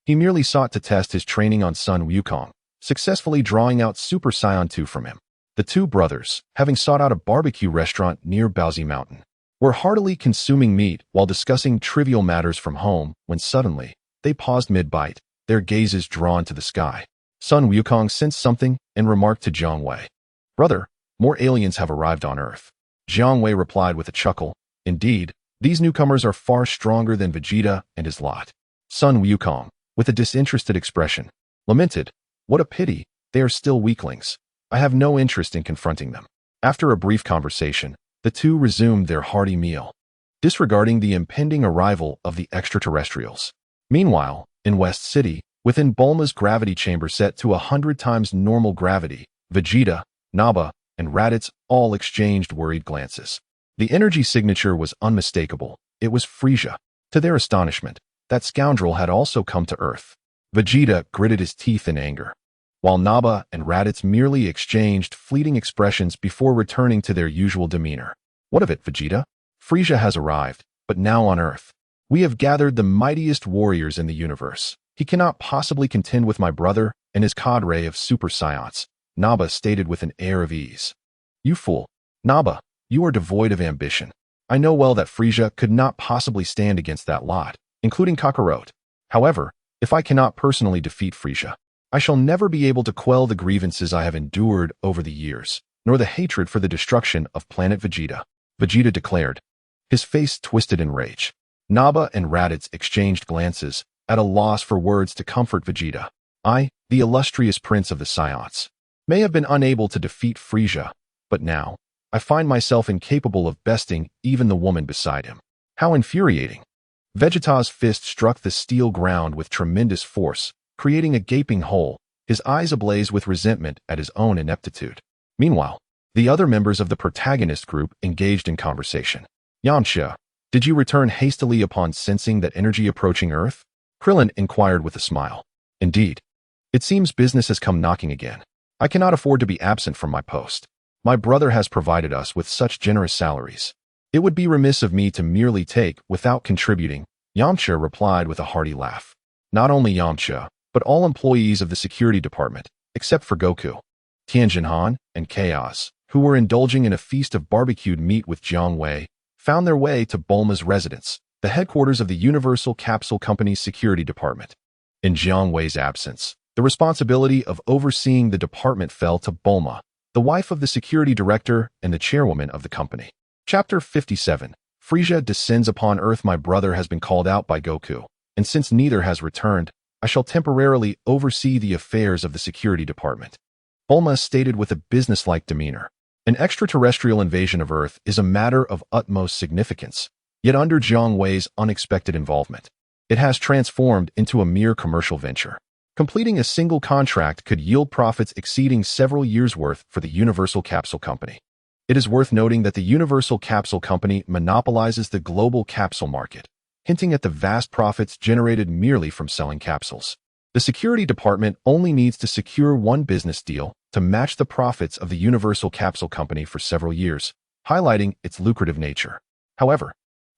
He merely sought to test his training on Sun Wukong, successfully drawing out Super Saiyan 2 from him. The two brothers, having sought out a barbecue restaurant near Baozi Mountain, were heartily consuming meat while discussing trivial matters from home when suddenly, they paused mid-bite, their gazes drawn to the sky. Sun Wukong sensed something and remarked to Jiang Wei, "Brother, more aliens have arrived on Earth." Jiang Wei replied with a chuckle, "Indeed, these newcomers are far stronger than Vegeta and his lot." Sun Wukong, with a disinterested expression, lamented, "What a pity, they are still weaklings. I have no interest in confronting them." After a brief conversation, the two resumed their hearty meal, disregarding the impending arrival of the extraterrestrials. Meanwhile, in West City, within Bulma's gravity chamber set to 100 times normal gravity, Vegeta, Nappa, and Raditz all exchanged worried glances. The energy signature was unmistakable. It was Frieza. To their astonishment, that scoundrel had also come to Earth. Vegeta gritted his teeth in anger, while Nappa and Raditz merely exchanged fleeting expressions before returning to their usual demeanor. "What of it, Vegeta? Frieza has arrived, but now on Earth. We have gathered the mightiest warriors in the universe. He cannot possibly contend with my brother and his cadre of Super Saiyans," Nappa stated with an air of ease. "You fool. Nappa, you are devoid of ambition. I know well that Frieza could not possibly stand against that lot, including Kakarot. However, if I cannot personally defeat Frieza, I shall never be able to quell the grievances I have endured over the years, nor the hatred for the destruction of planet Vegeta," Vegeta declared, his face twisted in rage. Nappa and Raditz exchanged glances, at a loss for words to comfort Vegeta. "I, the illustrious prince of the Saiyans, may have been unable to defeat Frieza, but now, I find myself incapable of besting even the woman beside him. How infuriating." Vegeta's fist struck the steel ground with tremendous force, creating a gaping hole, his eyes ablaze with resentment at his own ineptitude. Meanwhile, the other members of the protagonist group engaged in conversation. "Yamcha, did you return hastily upon sensing that energy approaching Earth?" Krillin inquired with a smile. "Indeed. It seems business has come knocking again. I cannot afford to be absent from my post. My brother has provided us with such generous salaries. It would be remiss of me to merely take without contributing," Yamcha replied with a hearty laugh. Not only Yamcha, but all employees of the security department, except for Goku, Tianjin, and Chaos, who were indulging in a feast of barbecued meat with Jiang Wei, found their way to Bulma's residence, the headquarters of the Universal Capsule Company's security department. In Jiang Wei's absence, the responsibility of overseeing the department fell to Bulma, the wife of the security director and the chairwoman of the company. Chapter 57. Frieza descends upon Earth. My brother has been called out by Goku, and since neither has returned, I shall temporarily oversee the affairs of the security department, Bulma stated with a businesslike demeanor. An extraterrestrial invasion of Earth is a matter of utmost significance, yet under Jiang Wei's unexpected involvement, it has transformed into a mere commercial venture. Completing a single contract could yield profits exceeding several years' worth for the Universal Capsule Company. It is worth noting that the Universal Capsule Company monopolizes the global capsule market, hinting at the vast profits generated merely from selling capsules. The security department only needs to secure one business deal to match the profits of the Universal Capsule Company for several years, highlighting its lucrative nature. However,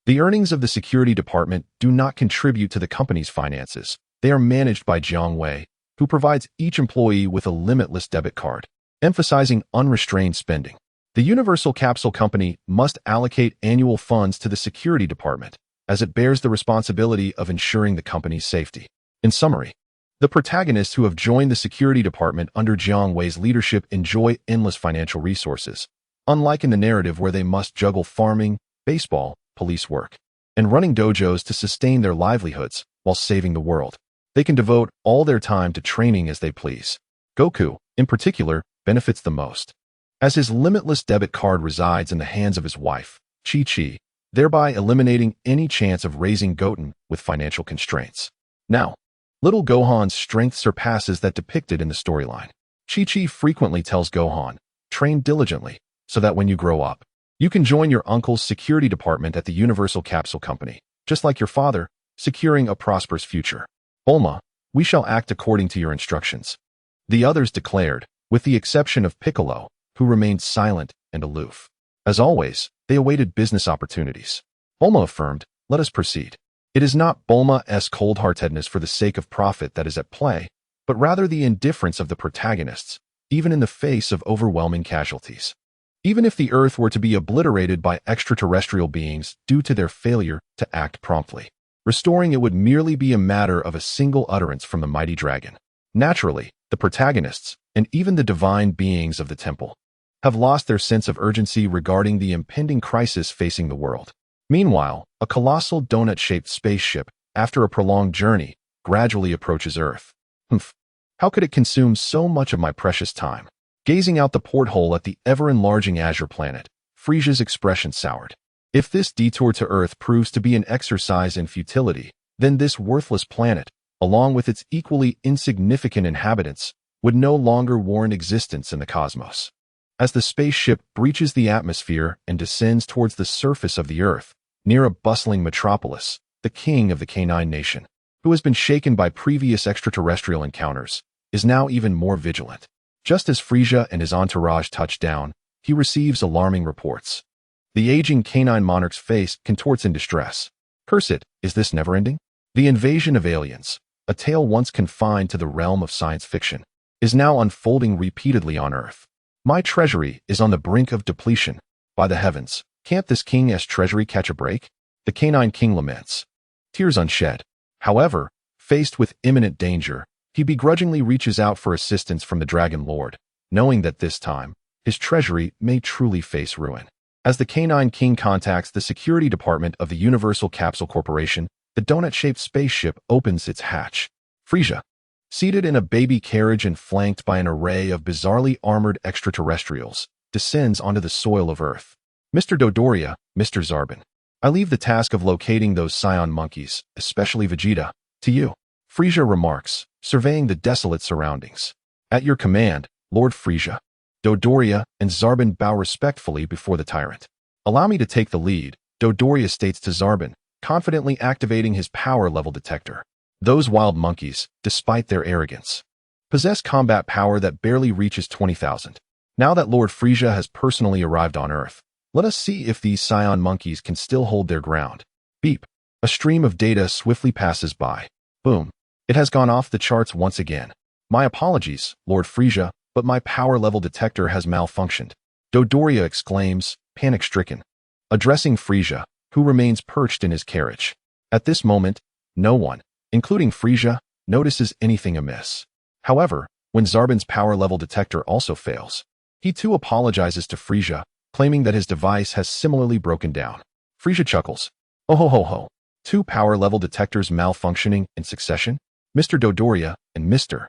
the earnings of the security department do not contribute to the company's finances. They are managed by Jiang Wei, who provides each employee with a limitless debit card, emphasizing unrestrained spending. The Universal Capsule Company must allocate annual funds to the security department, as it bears the responsibility of ensuring the company's safety. In summary, the protagonists who have joined the security department under Jiang Wei's leadership enjoy endless financial resources, unlike in the narrative where they must juggle farming, baseball, police work, and running dojos to sustain their livelihoods while saving the world. They can devote all their time to training as they please. Goku, in particular, benefits the most, as his limitless debit card resides in the hands of his wife, Chi-Chi, thereby eliminating any chance of raising Goten with financial constraints. Now, little Gohan's strength surpasses that depicted in the storyline. Chi-Chi frequently tells Gohan, "Train diligently, so that when you grow up, you can join your uncle's security department at the Universal Capsule Company, just like your father, securing a prosperous future." "Bulma, we shall act according to your instructions," the others declared, with the exception of Piccolo, who remained silent and aloof. As always, they awaited business opportunities. Bulma affirmed, "Let us proceed." It is not Bulma's cold-heartedness for the sake of profit that is at play, but rather the indifference of the protagonists, even in the face of overwhelming casualties. Even if the Earth were to be obliterated by extraterrestrial beings due to their failure to act promptly, restoring it would merely be a matter of a single utterance from the mighty dragon. Naturally, the protagonists, and even the divine beings of the temple, have lost their sense of urgency regarding the impending crisis facing the world. Meanwhile, a colossal donut-shaped spaceship, after a prolonged journey, gradually approaches Earth. How could it consume so much of my precious time? Gazing out the porthole at the ever-enlarging azure planet, Frieza's expression soured. If this detour to Earth proves to be an exercise in futility, then this worthless planet, along with its equally insignificant inhabitants, would no longer warrant existence in the cosmos. As the spaceship breaches the atmosphere and descends towards the surface of the Earth, near a bustling metropolis, the king of the canine nation, who has been shaken by previous extraterrestrial encounters, is now even more vigilant. Just as Frieza and his entourage touch down, he receives alarming reports. The aging canine monarch's face contorts in distress. Curse it, is this never-ending? The invasion of aliens, a tale once confined to the realm of science fiction, is now unfolding repeatedly on Earth. My treasury is on the brink of depletion. By the heavens, can't this king's treasury catch a break? The canine king laments. Tears unshed. However, faced with imminent danger, he begrudgingly reaches out for assistance from the Dragon Lord, knowing that this time, his treasury may truly face ruin. As the Canine King contacts the security department of the Universal Capsule Corporation, the donut-shaped spaceship opens its hatch. Frieza, seated in a baby carriage and flanked by an array of bizarrely armored extraterrestrials, descends onto the soil of Earth. Mr. Dodoria, Mr. Zarbon, I leave the task of locating those scion monkeys, especially Vegeta, to you. Frieza remarks, surveying the desolate surroundings. At your command, Lord Frieza. Dodoria and Zarbon bow respectfully before the tyrant. Allow me to take the lead, Dodoria states to Zarbon, confidently activating his power level detector. Those wild monkeys, despite their arrogance, possess combat power that barely reaches 20,000. Now that Lord Frieza has personally arrived on Earth, let us see if these scion monkeys can still hold their ground. Beep. A stream of data swiftly passes by. Boom. It has gone off the charts once again. My apologies, Lord Frieza, but my power level detector has malfunctioned. Dodoria exclaims, panic-stricken, addressing Frieza, who remains perched in his carriage. At this moment, no one, including Frieza, notices anything amiss. However, when Zarbon's power level detector also fails, he too apologizes to Frieza, claiming that his device has similarly broken down. Frieza chuckles. Oh ho ho ho. 2 power level detectors malfunctioning in succession? Mr. Dodoria and Mr.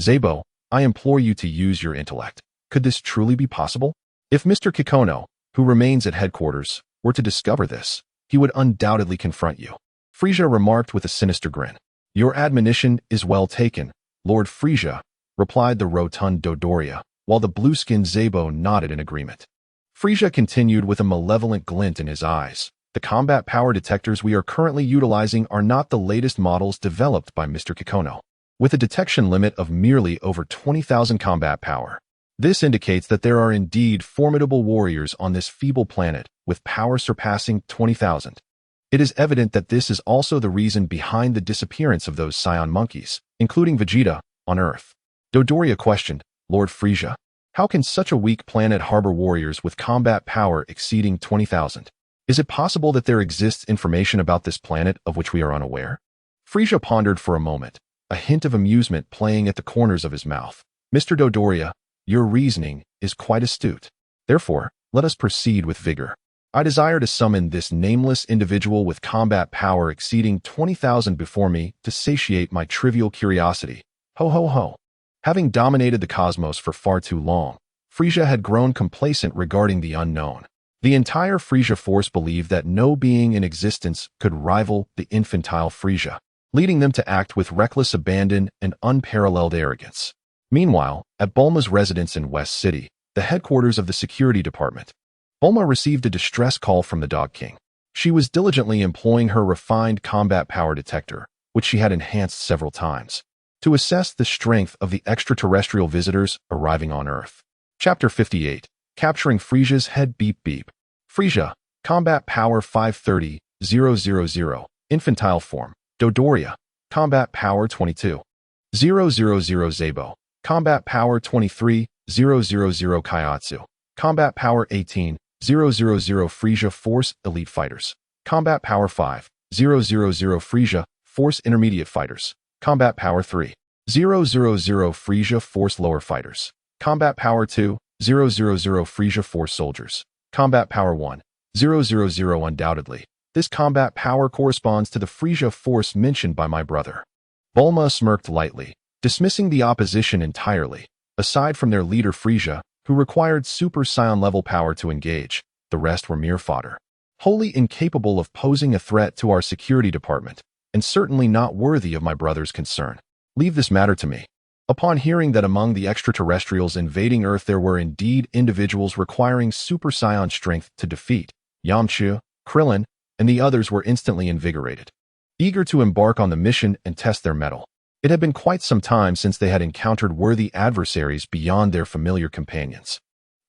Zabo, I implore you to use your intellect. Could this truly be possible? If Mr. Kikono, who remains at headquarters, were to discover this, he would undoubtedly confront you. Frieza remarked with a sinister grin. Your admonition is well taken, Lord Frieza, replied the rotund Dodoria, while the blue-skinned Zabo nodded in agreement. Frieza continued with a malevolent glint in his eyes. The combat power detectors we are currently utilizing are not the latest models developed by Mr. Kikono, with a detection limit of merely over 20,000 combat power. This indicates that there are indeed formidable warriors on this feeble planet with power surpassing 20,000. It is evident that this is also the reason behind the disappearance of those scion monkeys, including Vegeta, on Earth. Dodoria questioned, Lord Frieza, how can such a weak planet harbor warriors with combat power exceeding 20,000? Is it possible that there exists information about this planet of which we are unaware? Frieza pondered for a moment, a hint of amusement playing at the corners of his mouth. Mr. Dodoria, your reasoning is quite astute. Therefore, let us proceed with vigor. I desire to summon this nameless individual with combat power exceeding 20,000 before me to satiate my trivial curiosity. Ho ho ho. Having dominated the cosmos for far too long, Frieza had grown complacent regarding the unknown. The entire Frieza force believed that no being in existence could rival the infantile Frieza, leading them to act with reckless abandon and unparalleled arrogance. Meanwhile, at Bulma's residence in West City, the headquarters of the security department, Bulma received a distress call from the Dog King. She was diligently employing her refined combat power detector, which she had enhanced several times, to assess the strength of the extraterrestrial visitors arriving on Earth. Chapter 58. Capturing Frieza's head. Beep beep. Frieza, combat power 530,000, Infantile form, Dodoria. Combat power 22. 000 Zabo. Combat power 23, 000 Kaiotsu. Combat power 18, 000 Frieza Force Elite Fighters. Combat power 5, 000 Frieza Force Intermediate Fighters. Combat power 3, 000 Frieza Force Lower Fighters. Combat power 2, 000 Frieza Force Soldiers. Combat power 1, 000 Undoubtedly, this combat power corresponds to the Frieza Force mentioned by my brother. Bulma smirked lightly, dismissing the opposition entirely. Aside from their leader Frieza, who required Super Saiyan level power to engage, the rest were mere fodder. Wholly incapable of posing a threat to our security department, and certainly not worthy of my brother's concern. Leave this matter to me. Upon hearing that among the extraterrestrials invading Earth there were indeed individuals requiring Super Saiyan strength to defeat, Yamcha, Krillin, and the others were instantly invigorated, eager to embark on the mission and test their mettle. It had been quite some time since they had encountered worthy adversaries beyond their familiar companions.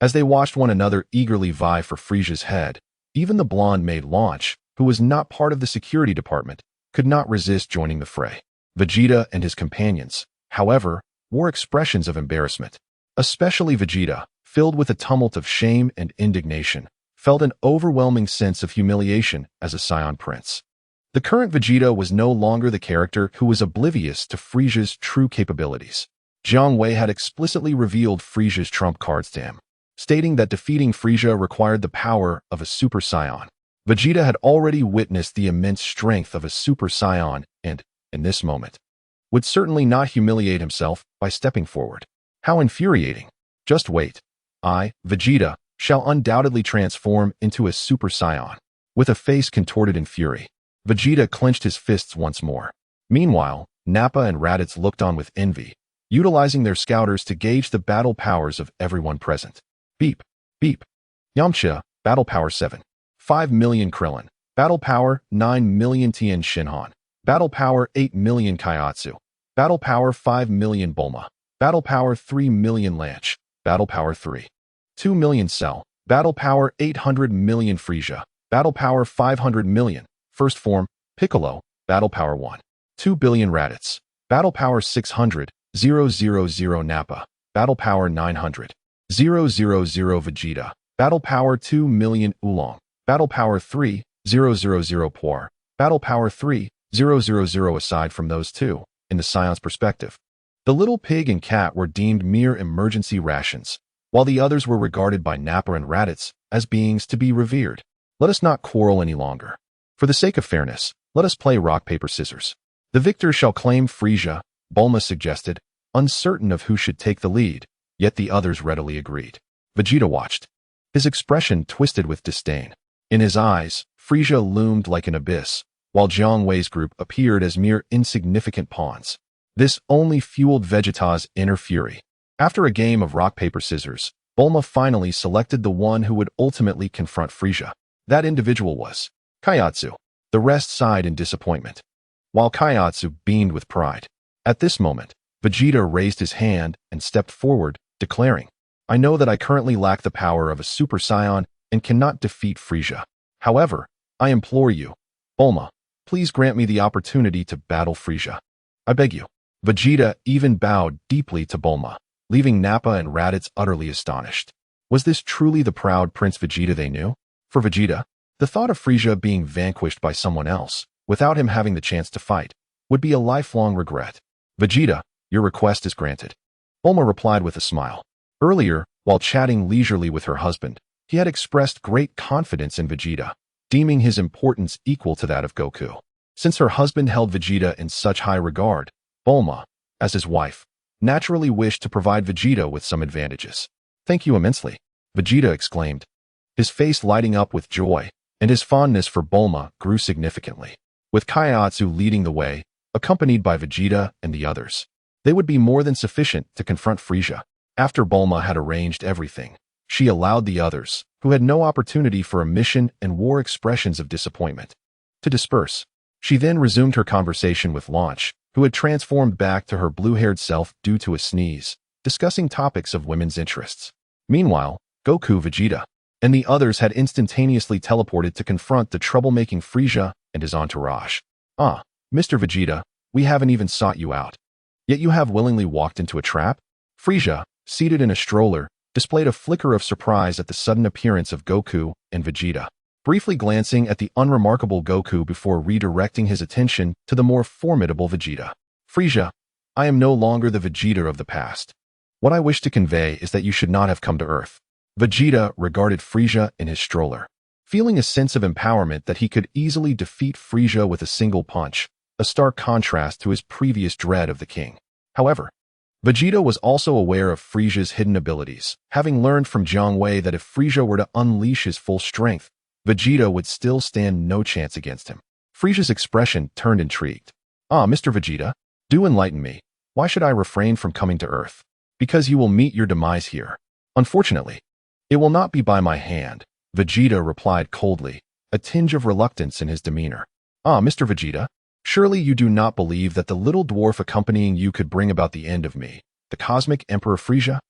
As they watched one another eagerly vie for Frieza's head, even the blonde maid Launch, who was not part of the security department, could not resist joining the fray. Vegeta and his companions, however, wore expressions of embarrassment. Especially Vegeta, filled with a tumult of shame and indignation, felt an overwhelming sense of humiliation as a Saiyan prince. The current Vegeta was no longer the character who was oblivious to Frieza's true capabilities. Jiang Wei had explicitly revealed Frieza's trump cards to him, stating that defeating Frieza required the power of a Super Saiyan. Vegeta had already witnessed the immense strength of a Super Saiyan and, in this moment, would certainly not humiliate himself by stepping forward. How infuriating. Just wait. I, Vegeta, shall undoubtedly transform into a Super Saiyan. With a face contorted in fury, Vegeta clenched his fists once more. Meanwhile, Nappa and Raditz looked on with envy, utilizing their scouters to gauge the battle powers of everyone present. Beep, beep. Yamcha, battle power 7. 5 million Krillin. Battle power 9 million Tien Shinhan. Battle power 8 million Kaiotsu. Battle power 5 million Bulma. Battle power 3 million Lanch. Battle power 3. 2 million Cell. Battle power 800 million Frieza. Battle power 500 million. First form, Piccolo. Battle power 1. 2 billion Raditz. Battle power 600, 000 Nappa. Battle power 900, 000 Vegeta. Battle power 2 million Oolong. Battle power 3, 000 Poir. Battle power 3, 000. Aside from those two, in the Scion's perspective, the little pig and cat were deemed mere emergency rations, while the others were regarded by Nappa and Raditz as beings to be revered. Let us not quarrel any longer. For the sake of fairness, let us play rock, paper, scissors. The victor shall claim Frieza, Bulma suggested, uncertain of who should take the lead, yet the others readily agreed. Vegeta watched, his expression twisted with disdain. In his eyes, Frieza loomed like an abyss, while Jiang Wei's group appeared as mere insignificant pawns. This only fueled Vegeta's inner fury. After a game of rock, paper, scissors, Bulma finally selected the one who would ultimately confront Frieza. That individual was Kaiotsu. The rest sighed in disappointment, while Kaiotsu beamed with pride. At this moment, Vegeta raised his hand and stepped forward, declaring, I know that I currently lack the power of a Super Saiyan and cannot defeat Frieza. However, I implore you, Bulma, please grant me the opportunity to battle Frieza. I beg you. Vegeta even bowed deeply to Bulma, leaving Nappa and Raditz utterly astonished. Was this truly the proud Prince Vegeta they knew? For Vegeta, the thought of Frieza being vanquished by someone else, without him having the chance to fight, would be a lifelong regret. Vegeta, your request is granted. Bulma replied with a smile. Earlier, while chatting leisurely with her husband, he had expressed great confidence in Vegeta, deeming his importance equal to that of Goku. Since her husband held Vegeta in such high regard, Bulma, as his wife, naturally wished to provide Vegeta with some advantages. Thank you immensely, Vegeta exclaimed, his face lighting up with joy, and his fondness for Bulma grew significantly. With Kaiotsu leading the way, accompanied by Vegeta and the others, they would be more than sufficient to confront Frieza. After Bulma had arranged everything, she allowed the others, who had no opportunity for a mission and wore expressions of disappointment, to disperse. She then resumed her conversation with Launch, who had transformed back to her blue-haired self due to a sneeze, discussing topics of women's interests. Meanwhile, Goku, Vegeta, and the others had instantaneously teleported to confront the troublemaking Frieza and his entourage. Ah, Mr. Vegeta, we haven't even sought you out. Yet you have willingly walked into a trap? Frieza, seated in a stroller, displayed a flicker of surprise at the sudden appearance of Goku and Vegeta, briefly glancing at the unremarkable Goku before redirecting his attention to the more formidable Vegeta. Frieza, I am no longer the Vegeta of the past. What I wish to convey is that you should not have come to Earth. Vegeta regarded Frieza in his stroller, feeling a sense of empowerment that he could easily defeat Frieza with a single punch, a stark contrast to his previous dread of the king. However, Vegeta was also aware of Frieza's hidden abilities, having learned from Jiang Wei that if Frieza were to unleash his full strength, Vegeta would still stand no chance against him. Frieza's expression turned intrigued. Ah, Mr. Vegeta, do enlighten me. Why should I refrain from coming to Earth? Because you will meet your demise here. Unfortunately, it will not be by my hand, Vegeta replied coldly, a tinge of reluctance in his demeanor. Ah, Mr. Vegeta, surely you do not believe that the little dwarf accompanying you could bring about the end of me, the cosmic Emperor Frieza?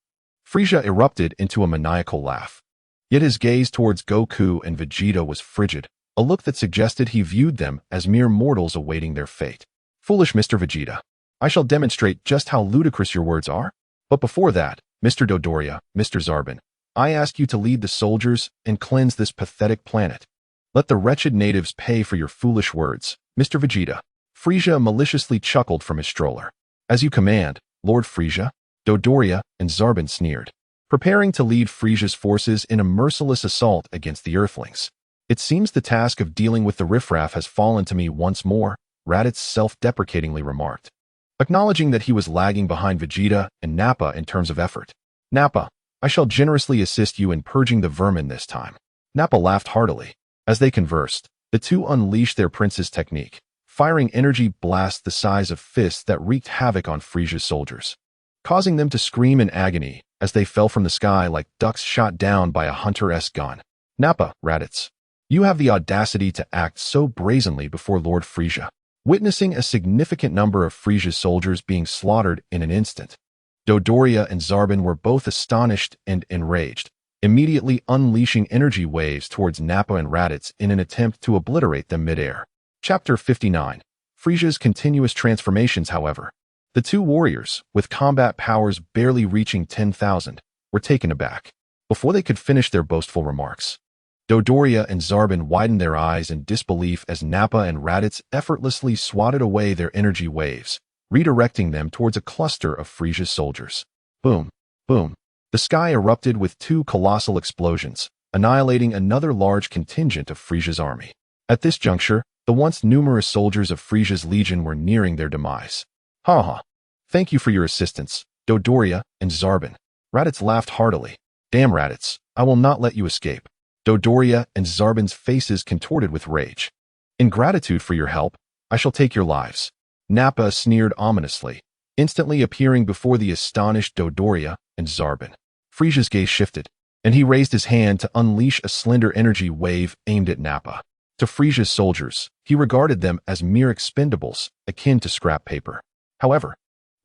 Frieza erupted into a maniacal laugh. Yet his gaze towards Goku and Vegeta was frigid, a look that suggested he viewed them as mere mortals awaiting their fate. Foolish Mr. Vegeta, I shall demonstrate just how ludicrous your words are. But before that, Mr. Dodoria, Mr. Zarbin, I ask you to lead the soldiers and cleanse this pathetic planet. Let the wretched natives pay for your foolish words, Mr. Vegeta. Frieza maliciously chuckled from his stroller. As you command, Lord Frieza, Dodoria and Zarbin sneered, preparing to lead Frieza's forces in a merciless assault against the Earthlings. It seems the task of dealing with the riffraff has fallen to me once more, Raditz self-deprecatingly remarked, acknowledging that he was lagging behind Vegeta and Nappa in terms of effort. Nappa, I shall generously assist you in purging the vermin this time. Nappa laughed heartily. As they conversed, the two unleashed their prince's technique, firing energy blasts the size of fists that wreaked havoc on Frieza's soldiers, causing them to scream in agony as they fell from the sky like ducks shot down by a hunter-esque gun. Nappa, Raditz, you have the audacity to act so brazenly before Lord Frieza. Witnessing a significant number of Frieza's soldiers being slaughtered in an instant, Dodoria and Zarbin were both astonished and enraged, immediately unleashing energy waves towards Nappa and Raditz in an attempt to obliterate them mid-air. Chapter 59. Frieza's continuous transformations, however. The two warriors, with combat powers barely reaching 10,000, were taken aback. Before they could finish their boastful remarks, Dodoria and Zarbin widened their eyes in disbelief as Nappa and Raditz effortlessly swatted away their energy waves, redirecting them towards a cluster of Frieza's soldiers. Boom, boom. The sky erupted with two colossal explosions, annihilating another large contingent of Frieza's army. At this juncture, the once numerous soldiers of Frieza's legion were nearing their demise. Ha ha. Thank you for your assistance, Dodoria and Zarbin. Raditz laughed heartily. Damn Raditz, I will not let you escape. Dodoria and Zarbin's faces contorted with rage. In gratitude for your help, I shall take your lives. Nappa sneered ominously, instantly appearing before the astonished Dodoria and Zarbin. Frieza's gaze shifted, and he raised his hand to unleash a slender energy wave aimed at Nappa. To Frieza's soldiers, he regarded them as mere expendables, akin to scrap paper. However,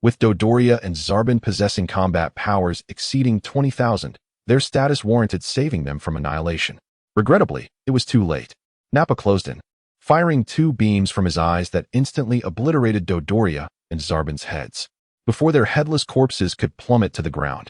with Dodoria and Zarbin possessing combat powers exceeding 20,000, their status warranted saving them from annihilation. Regrettably, it was too late. Nappa closed in, firing two beams from his eyes that instantly obliterated Dodoria and Zarbin's heads, before their headless corpses could plummet to the ground.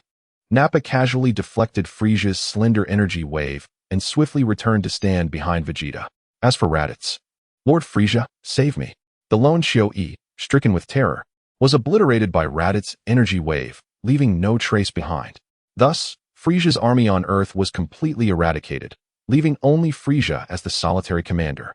Nappa casually deflected Frieza's slender energy wave and swiftly returned to stand behind Vegeta. As for Raditz, Lord Frieza, save me. The lone Xiao-Yi, stricken with terror, was obliterated by Raditz's energy wave, leaving no trace behind. Thus, Frieza's army on Earth was completely eradicated, leaving only Frieza as the solitary commander.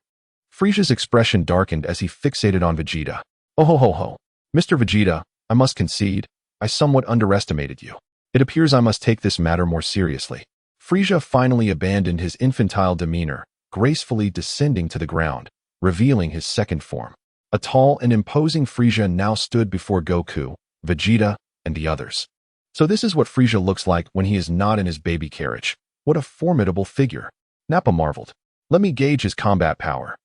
Frieza's expression darkened as he fixated on Vegeta. Oh ho ho ho. Mr. Vegeta, I must concede, I somewhat underestimated you. It appears I must take this matter more seriously. Frieza finally abandoned his infantile demeanor, gracefully descending to the ground, revealing his second form. A tall and imposing Frieza now stood before Goku, Vegeta, and the others. So this is what Frieza looks like when he is not in his baby carriage. What a formidable figure. Nappa marveled. Let me gauge his combat power.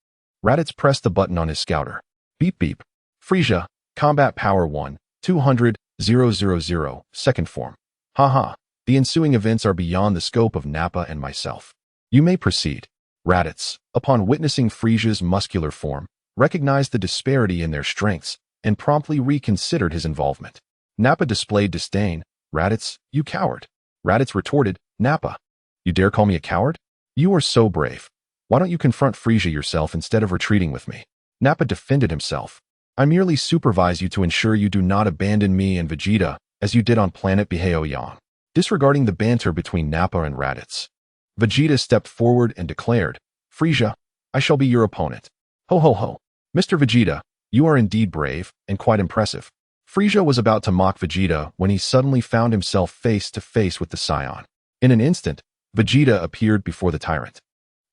Raditz pressed the button on his scouter. Beep beep. Frieza, combat power 1, 200,000, second form. Haha, the ensuing events are beyond the scope of Nappa and myself. You may proceed. Raditz, upon witnessing Frieza's muscular form, recognized the disparity in their strengths and promptly reconsidered his involvement. Nappa displayed disdain. Raditz, you coward. Raditz retorted, Nappa, you dare call me a coward? You are so brave. Why don't you confront Frieza yourself instead of retreating with me? Nappa defended himself. I merely supervise you to ensure you do not abandon me and Vegeta as you did on planet Bihao-yang. Disregarding the banter between Nappa and Raditz, Vegeta stepped forward and declared, Frieza, I shall be your opponent. Ho ho ho. Mr. Vegeta, you are indeed brave and quite impressive. Frieza was about to mock Vegeta when he suddenly found himself face to face with the Scion. In an instant, Vegeta appeared before the tyrant,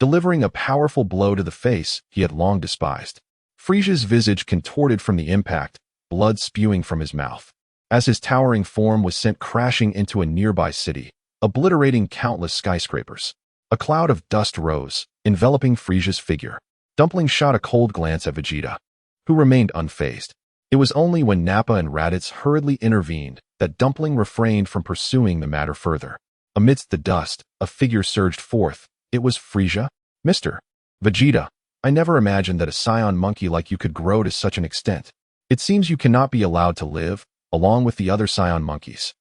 delivering a powerful blow to the face he had long despised. Frieza's visage contorted from the impact, blood spewing from his mouth, as his towering form was sent crashing into a nearby city, obliterating countless skyscrapers. A cloud of dust rose, enveloping Frieza's figure. Dumpling shot a cold glance at Vegeta, who remained unfazed. It was only when Nappa and Raditz hurriedly intervened that Dumpling refrained from pursuing the matter further. Amidst the dust, a figure surged forth. It was Frieza. Mr. Vegeta, I never imagined that a Scion monkey like you could grow to such an extent. It seems you cannot be allowed to live, along with the other Scion monkeys.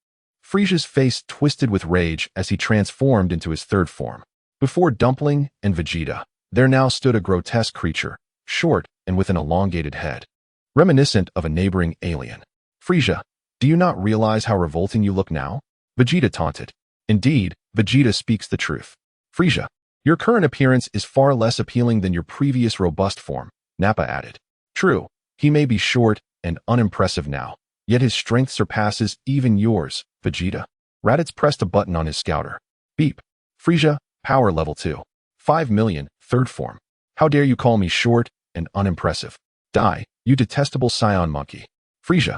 Frieza's face twisted with rage as he transformed into his third form. Before Dumpling and Vegeta, there now stood a grotesque creature, short and with an elongated head, reminiscent of a neighboring alien. Frieza, do you not realize how revolting you look now? Vegeta taunted. Indeed, Vegeta speaks the truth. Frieza, your current appearance is far less appealing than your previous robust form, Nappa added. True, he may be short and unimpressive now, yet his strength surpasses even yours, Vegeta. Raditz pressed a button on his scouter. Beep. Frieza, power level 2. 5 million, third form. How dare you call me short and unimpressive? Die, you detestable Scion monkey. Frieza,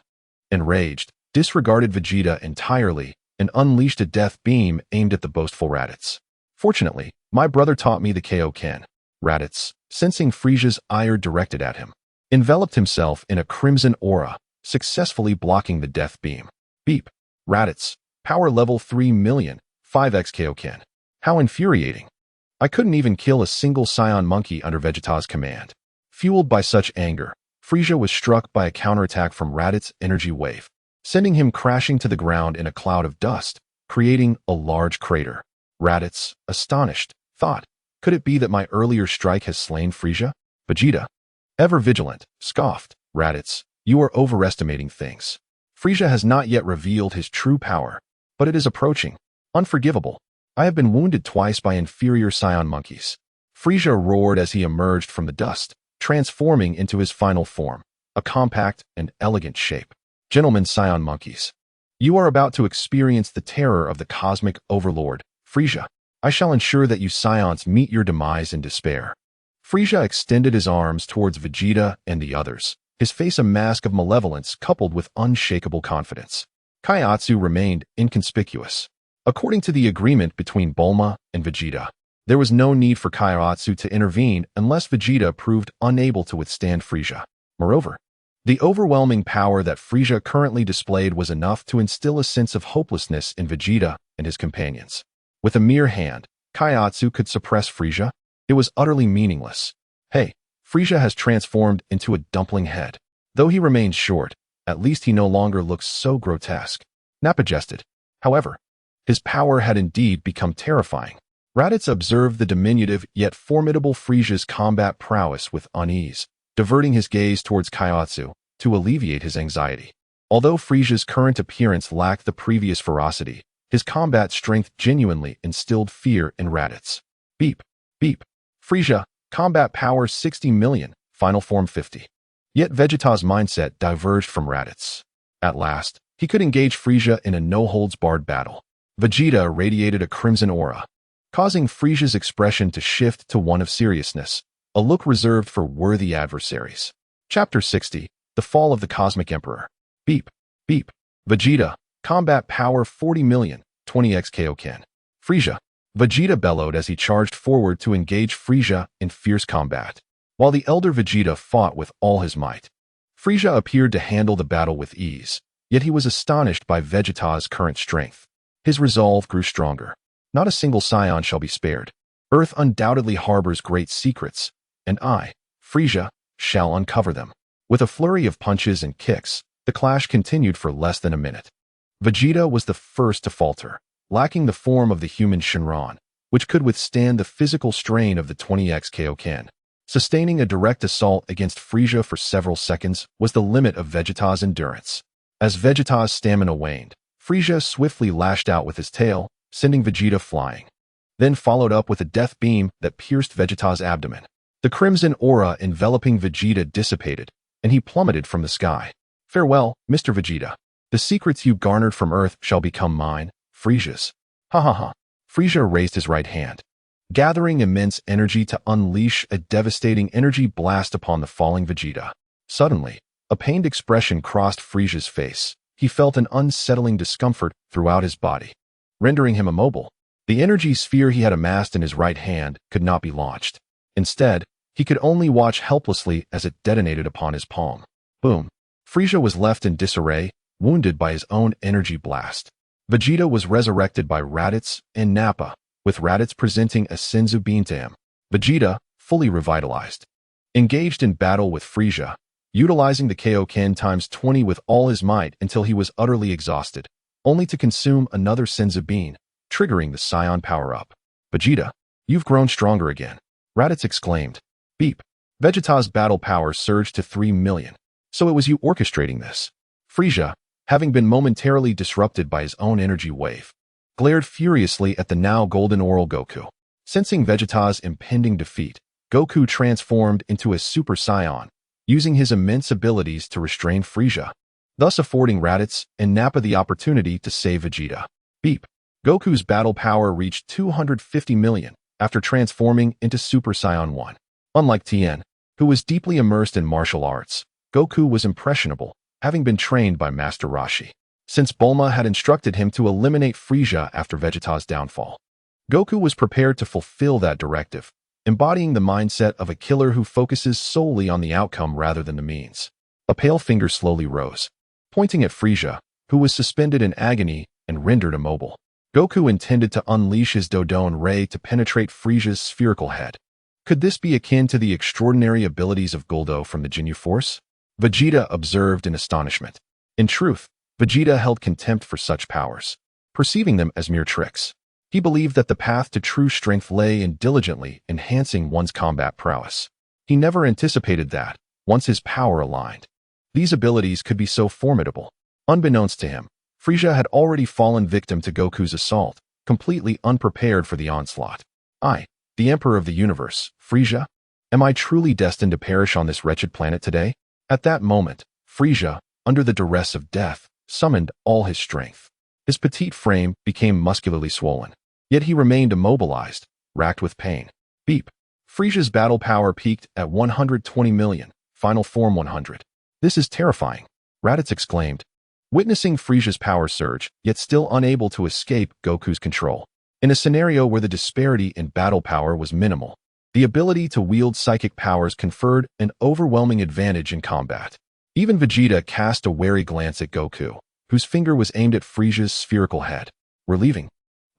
enraged, disregarded Vegeta entirely and unleashed a death beam aimed at the boastful Raditz. Fortunately, my brother taught me the Kaio-ken. Raditz, sensing Frieza's ire directed at him, enveloped himself in a crimson aura, successfully blocking the death beam. Beep. Raditz, power level 3 million, 5x Kaio-ken. How infuriating. I couldn't even kill a single Scion monkey under Vegeta's command. Fueled by such anger, Frieza was struck by a counterattack from Raditz's energy wave, sending him crashing to the ground in a cloud of dust, creating a large crater. Raditz, astonished, thought, could it be that my earlier strike has slain Frieza? Vegeta, ever vigilant, scoffed. Raditz, you are overestimating things. Frieza has not yet revealed his true power, but it is approaching. Unforgivable. I have been wounded twice by inferior Scion monkeys. Frieza roared as he emerged from the dust, transforming into his final form, a compact and elegant shape. Gentlemen Scion monkeys, you are about to experience the terror of the cosmic overlord, Frieza. I shall ensure that you Scions meet your demise in despair. Frieza extended his arms towards Vegeta and the others, his face a mask of malevolence coupled with unshakable confidence. Kaiotsu remained inconspicuous. According to the agreement between Bulma and Vegeta, there was no need for Kaiotsu to intervene unless Vegeta proved unable to withstand Frieza. Moreover, the overwhelming power that Frieza currently displayed was enough to instill a sense of hopelessness in Vegeta and his companions. With a mere hand, Kaiotsu could suppress Frieza. It was utterly meaningless. Hey, Frieza has transformed into a dumpling head. Though he remains short, at least he no longer looks so grotesque. Nappa jested. However, his power had indeed become terrifying. Raditz observed the diminutive yet formidable Frieza's combat prowess with unease, diverting his gaze towards Kaiotsu to alleviate his anxiety. Although Frieza's current appearance lacked the previous ferocity, his combat strength genuinely instilled fear in Raditz. Beep. Beep. Frieza, combat power 60 million, final form 50. Yet Vegeta's mindset diverged from Raditz. At last, he could engage Frieza in a no-holds-barred battle. Vegeta radiated a crimson aura, causing Frieza's expression to shift to one of seriousness, a look reserved for worthy adversaries. Chapter 60, The Fall of the Cosmic Emperor. Beep. Beep. Vegeta, combat power 40 million, 20x Kaio-ken. Frieza. Vegeta bellowed as he charged forward to engage Frieza in fierce combat. While the elder Vegeta fought with all his might, Frieza appeared to handle the battle with ease, yet he was astonished by Vegeta's current strength. His resolve grew stronger. Not a single Scion shall be spared. Earth undoubtedly harbors great secrets, and I, Frieza, shall uncover them. With a flurry of punches and kicks, the clash continued for less than a minute. Vegeta was the first to falter, lacking the form of the human Shenron, which could withstand the physical strain of the 20x Kaio-ken. Sustaining a direct assault against Frieza for several seconds was the limit of Vegeta's endurance. As Vegeta's stamina waned, Frieza swiftly lashed out with his tail, sending Vegeta flying. Then followed up with a death beam that pierced Vegeta's abdomen. The crimson aura enveloping Vegeta dissipated, and he plummeted from the sky. Farewell, Mr. Vegeta. The secrets you garnered from Earth shall become mine, Frieza's. Ha ha ha. Frieza raised his right hand, gathering immense energy to unleash a devastating energy blast upon the falling Vegeta. Suddenly, a pained expression crossed Frieza's face. He felt an unsettling discomfort throughout his body, rendering him immobile. The energy sphere he had amassed in his right hand could not be launched. Instead, he could only watch helplessly as it detonated upon his palm. Boom. Frieza was left in disarray, wounded by his own energy blast. Vegeta was resurrected by Raditz and Nappa, with Raditz presenting a Senzu bean to him. Vegeta, fully revitalized, engaged in battle with Frieza, utilizing the Kaio-ken times 20 with all his might until he was utterly exhausted, only to consume another Senzu bean, triggering the Scion power-up. Vegeta, you've grown stronger again, Raditz exclaimed. Beep. Vegeta's battle power surged to 3 million. So it was you orchestrating this. Frieza, having been momentarily disrupted by his own energy wave, glared furiously at the now golden oral Goku. Sensing Vegeta's impending defeat, Goku transformed into a Super Saiyan, using his immense abilities to restrain Frieza, thus affording Raditz and Nappa the opportunity to save Vegeta. Beep. Goku's battle power reached 250 million after transforming into Super Saiyan 1. Unlike Tien, who was deeply immersed in martial arts, Goku was impressionable, having been trained by Master Roshi, since Bulma had instructed him to eliminate Frieza after Vegeta's downfall. Goku was prepared to fulfill that directive, embodying the mindset of a killer who focuses solely on the outcome rather than the means. A pale finger slowly rose, pointing at Frieza, who was suspended in agony and rendered immobile. Goku intended to unleash his Dongdong Ray to penetrate Frieza's spherical head. Could this be akin to the extraordinary abilities of Guldo from the Ginyu Force? Vegeta observed in astonishment. In truth, Vegeta held contempt for such powers, perceiving them as mere tricks. He believed that the path to true strength lay in diligently enhancing one's combat prowess. He never anticipated that, once his power aligned, these abilities could be so formidable. Unbeknownst to him, Frieza had already fallen victim to Goku's assault, completely unprepared for the onslaught. I, the Emperor of the Universe, Frieza? Am I truly destined to perish on this wretched planet today? At that moment, Frieza, under the duress of death, summoned all his strength. His petite frame became muscularly swollen, yet he remained immobilized, racked with pain. Beep. Frieza's battle power peaked at 120 million, final form 100. This is terrifying, Raditz exclaimed, witnessing Frieza's power surge, yet still unable to escape Goku's control. In a scenario where the disparity in battle power was minimal, the ability to wield psychic powers conferred an overwhelming advantage in combat. Even Vegeta cast a wary glance at Goku, whose finger was aimed at Frieza's spherical head. We're leaving,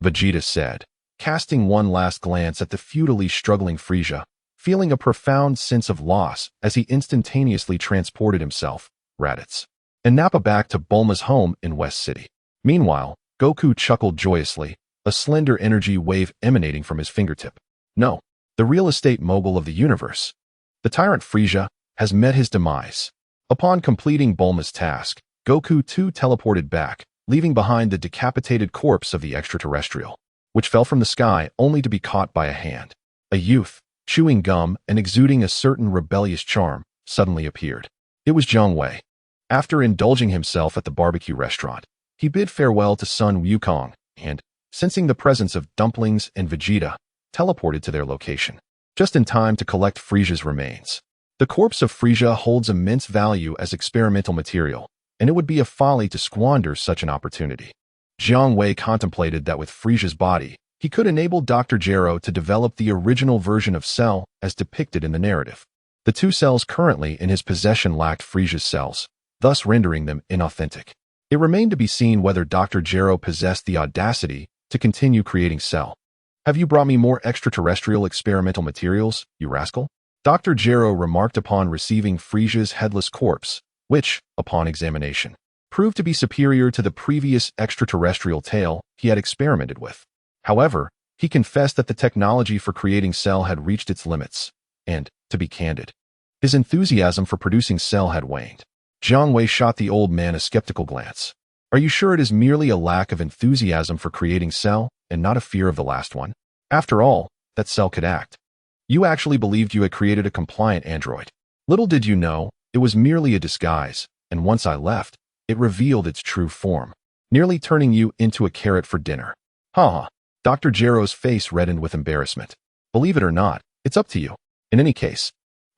Vegeta said, casting one last glance at the futilely struggling Frieza, feeling a profound sense of loss as he instantaneously transported himself, Raditz, and Nappa back to Bulma's home in West City. Meanwhile, Goku chuckled joyously, a slender energy wave emanating from his fingertip. No, the real estate mogul of the universe, the tyrant Frieza, has met his demise. Upon completing Bulma's task, Goku too teleported back, leaving behind the decapitated corpse of the extraterrestrial, which fell from the sky only to be caught by a hand. A youth, chewing gum and exuding a certain rebellious charm, suddenly appeared. It was Jiang Wei. After indulging himself at the barbecue restaurant, he bid farewell to Sun Wukong and, sensing the presence of Dumplings and Vegeta, teleported to their location, just in time to collect Frieza's remains. The corpse of Frieza holds immense value as experimental material, and it would be a folly to squander such an opportunity. Jiang Wei contemplated that with Frieza's body, he could enable Dr. Gero to develop the original version of Cell as depicted in the narrative. The two cells currently in his possession lacked Frieza's cells, thus rendering them inauthentic. It remained to be seen whether Dr. Gero possessed the audacity to continue creating Cell. Have you brought me more extraterrestrial experimental materials, you rascal? Dr. Gero remarked upon receiving Frieza's headless corpse, which, upon examination, proved to be superior to the previous extraterrestrial tail he had experimented with. However, he confessed that the technology for creating Cell had reached its limits, and, to be candid, his enthusiasm for producing Cell had waned. Jiang Wei shot the old man a skeptical glance. Are you sure it is merely a lack of enthusiasm for creating Cell, and not a fear of the last one? After all, that Cell could act. You actually believed you had created a compliant android. Little did you know, it was merely a disguise, and once I left, it revealed its true form, nearly turning you into a carrot for dinner. Ha! Dr. Gero's face reddened with embarrassment. Believe it or not, it's up to you. In any case,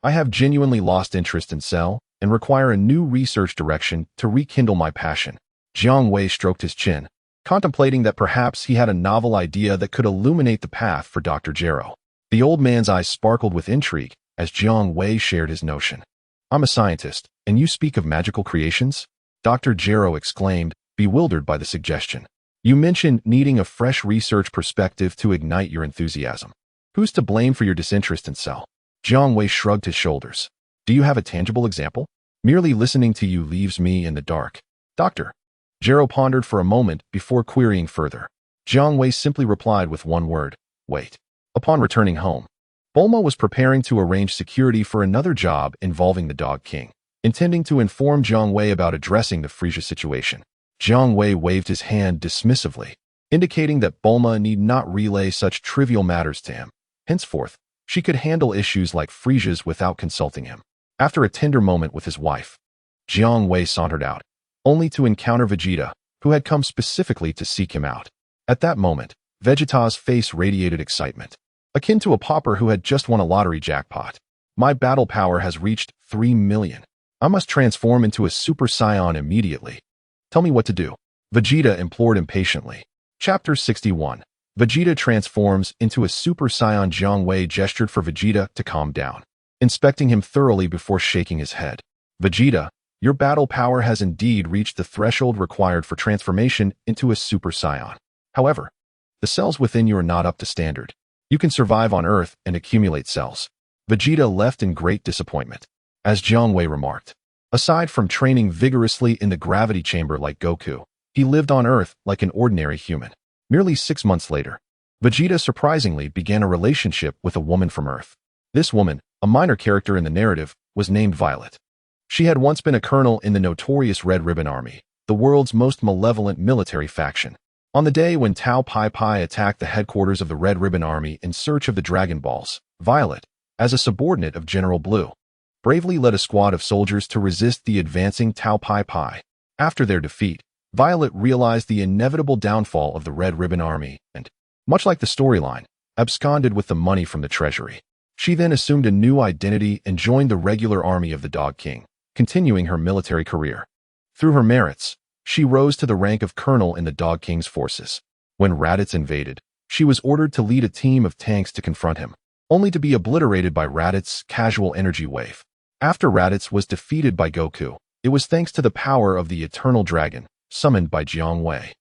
I have genuinely lost interest in Cell and require a new research direction to rekindle my passion. Jiang Wei stroked his chin, contemplating that perhaps he had a novel idea that could illuminate the path for Dr. Gero. The old man's eyes sparkled with intrigue as Jiang Wei shared his notion. I'm a scientist, and you speak of magical creations? Dr. Gero exclaimed, bewildered by the suggestion. You mentioned needing a fresh research perspective to ignite your enthusiasm. Who's to blame for your disinterest in Cell? Jiang Wei shrugged his shoulders. Do you have a tangible example? Merely listening to you leaves me in the dark. Dr. Gero pondered for a moment before querying further. Jiang Wei simply replied with one word, wait. Upon returning home, Bulma was preparing to arrange security for another job involving the Dog King, intending to inform Jiang Wei about addressing the Frieza situation. Jiang Wei waved his hand dismissively, indicating that Bulma need not relay such trivial matters to him. Henceforth, she could handle issues like Frieza's without consulting him. After a tender moment with his wife, Jiang Wei sauntered out, only to encounter Vegeta, who had come specifically to seek him out. At that moment, Vegeta's face radiated excitement, akin to a pauper who had just won a lottery jackpot. My battle power has reached 3 million. I must transform into a Super Saiyan immediately. Tell me what to do. Vegeta implored impatiently. Chapter 61. Vegeta transforms into a Super Saiyan. Jiang Wei gestured for Vegeta to calm down, inspecting him thoroughly before shaking his head. Vegeta, your battle power has indeed reached the threshold required for transformation into a Super Saiyan. However, the cells within you are not up to standard. You can survive on Earth and accumulate cells. Vegeta left in great disappointment. As Jiang Wei remarked, aside from training vigorously in the gravity chamber like Goku, he lived on Earth like an ordinary human. Merely 6 months later, Vegeta surprisingly began a relationship with a woman from Earth. This woman, a minor character in the narrative, was named Violet. She had once been a colonel in the notorious Red Ribbon Army, the world's most malevolent military faction. On the day when Tao Pai Pai attacked the headquarters of the Red Ribbon Army in search of the Dragon Balls, Violet, as a subordinate of General Blue, bravely led a squad of soldiers to resist the advancing Tao Pai Pai. After their defeat, Violet realized the inevitable downfall of the Red Ribbon Army and, much like the storyline, absconded with the money from the treasury. She then assumed a new identity and joined the regular army of the Dog King, continuing her military career. Through her merits, she rose to the rank of colonel in the Dog King's forces. When Raditz invaded, she was ordered to lead a team of tanks to confront him, only to be obliterated by Raditz's casual energy wave. After Raditz was defeated by Goku, it was thanks to the power of the Eternal Dragon, summoned by Jiang Wei,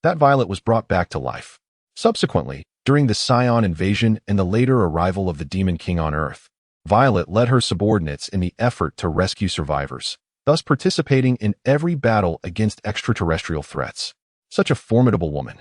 that Violet was brought back to life. Subsequently, during the Saiyan invasion and the later arrival of the Demon King on Earth, Violet led her subordinates in the effort to rescue survivors, thus participating in every battle against extraterrestrial threats. Such a formidable woman.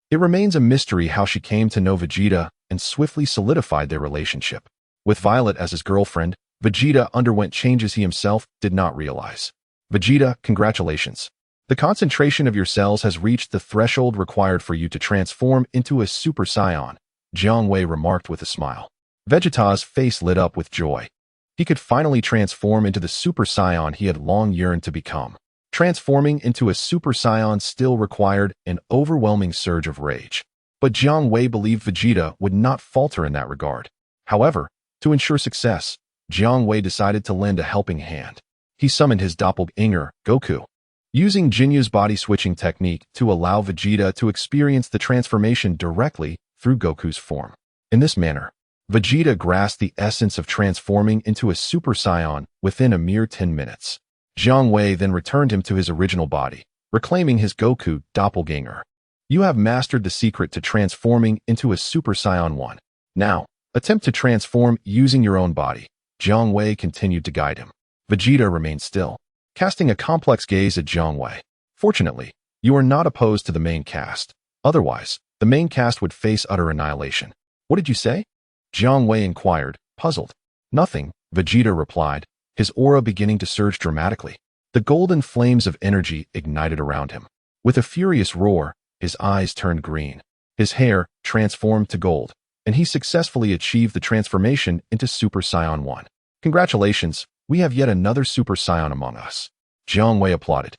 It remains a mystery how she came to know Vegeta and swiftly solidified their relationship. With Violet as his girlfriend, Vegeta underwent changes he himself did not realize. Vegeta, congratulations. The concentration of your cells has reached the threshold required for you to transform into a Super Saiyan, Jiang Wei remarked with a smile. Vegeta's face lit up with joy. He could finally transform into the Super Saiyan he had long yearned to become. Transforming into a Super Saiyan still required an overwhelming surge of rage. But Jiang Wei believed Vegeta would not falter in that regard. However, to ensure success, Jiang Wei decided to lend a helping hand. He summoned his doppelganger, Goku, using Jinyu's body-switching technique to allow Vegeta to experience the transformation directly through Goku's form. In this manner, Vegeta grasped the essence of transforming into a Super Saiyan within a mere 10 minutes. Jiang Wei then returned him to his original body, reclaiming his Goku doppelganger. You have mastered the secret to transforming into a Super Saiyan 1. Now, attempt to transform using your own body. Jiang Wei continued to guide him. Vegeta remained still, casting a complex gaze at Jiang Wei. Fortunately, you are not opposed to the main cast. Otherwise, the main cast would face utter annihilation. What did you say? Jiang Wei inquired, puzzled. Nothing, Vegeta replied, his aura beginning to surge dramatically. The golden flames of energy ignited around him. With a furious roar, his eyes turned green. His hair transformed to gold, and he successfully achieved the transformation into Super Saiyan 1. Congratulations, we have yet another Super Saiyan among us. Jiang Wei applauded,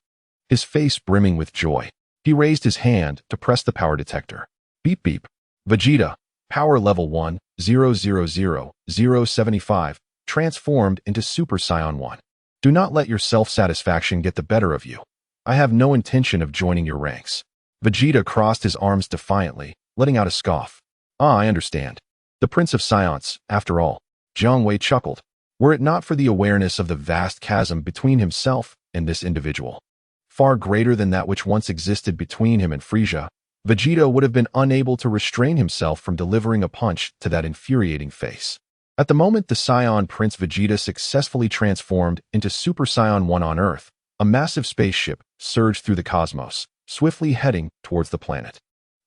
his face brimming with joy. He raised his hand to press the power detector. Beep beep. Vegeta, power level 1, 000-075, transformed into Super Saiyan 1. Do not let your self-satisfaction get the better of you. I have no intention of joining your ranks. Vegeta crossed his arms defiantly, letting out a scoff. Ah, I understand. The Prince of Science, after all. Jiang Wei chuckled. Were it not for the awareness of the vast chasm between himself and this individual, far greater than that which once existed between him and Frieza, Vegeta would have been unable to restrain himself from delivering a punch to that infuriating face. At the moment the Saiyan Prince Vegeta successfully transformed into Super Saiyan 1 on Earth, a massive spaceship surged through the cosmos, swiftly heading towards the planet.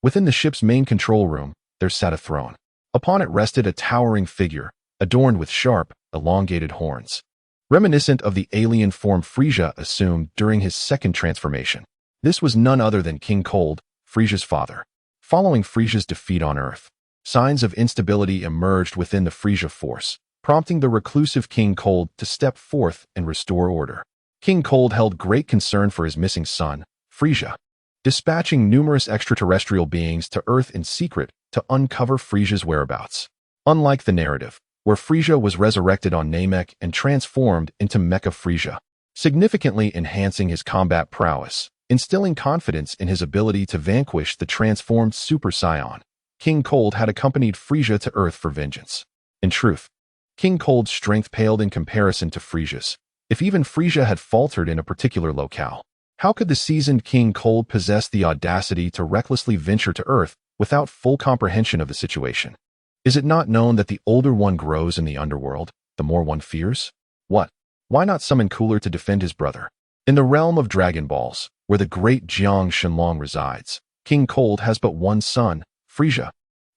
Within the ship's main control room, there sat a throne. Upon it rested a towering figure, adorned with sharp, elongated horns, reminiscent of the alien form Frieza assumed during his second transformation. This was none other than King Cold, Frieza's father. Following Frieza's defeat on Earth, signs of instability emerged within the Frieza force, prompting the reclusive King Cold to step forth and restore order. King Cold held great concern for his missing son, Frieza, dispatching numerous extraterrestrial beings to Earth in secret to uncover Frieza's whereabouts. Unlike the narrative, where Frieza was resurrected on Namek and transformed into Mecha Frieza, significantly enhancing his combat prowess, instilling confidence in his ability to vanquish the transformed Super Saiyan, King Cold had accompanied Frieza to Earth for vengeance. In truth, King Cold's strength paled in comparison to Frieza's. If even Frieza had faltered in a particular locale, how could the seasoned King Cold possess the audacity to recklessly venture to Earth without full comprehension of the situation? Is it not known that the older one grows in the underworld, the more one fears? What? Why not summon Cooler to defend his brother? In the realm of Dragon Balls, where the great Jiang Shenlong resides, King Cold has but one son, Frieza,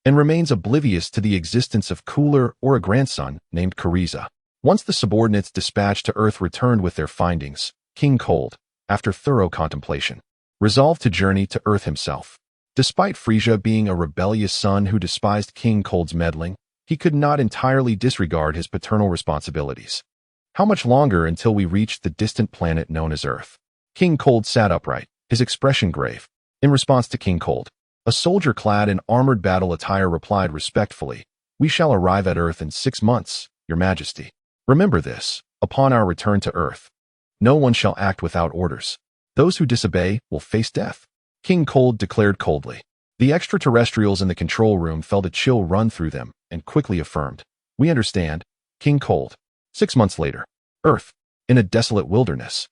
and remains oblivious to the existence of Cooler or a grandson named Frieza. Once the subordinates dispatched to Earth returned with their findings, King Cold, after thorough contemplation, resolved to journey to Earth himself. Despite Frieza being a rebellious son who despised King Cold's meddling, he could not entirely disregard his paternal responsibilities. How much longer until we reached the distant planet known as Earth? King Cold sat upright, his expression grave. In response to King Cold, a soldier clad in armored battle attire replied respectfully, "We shall arrive at Earth in 6 months, Your Majesty. Remember this, upon our return to Earth, no one shall act without orders. Those who disobey will face death." King Cold declared coldly. The extraterrestrials in the control room felt a chill run through them and quickly affirmed, "We understand, King Cold." 6 months later, Earth, in a desolate wilderness.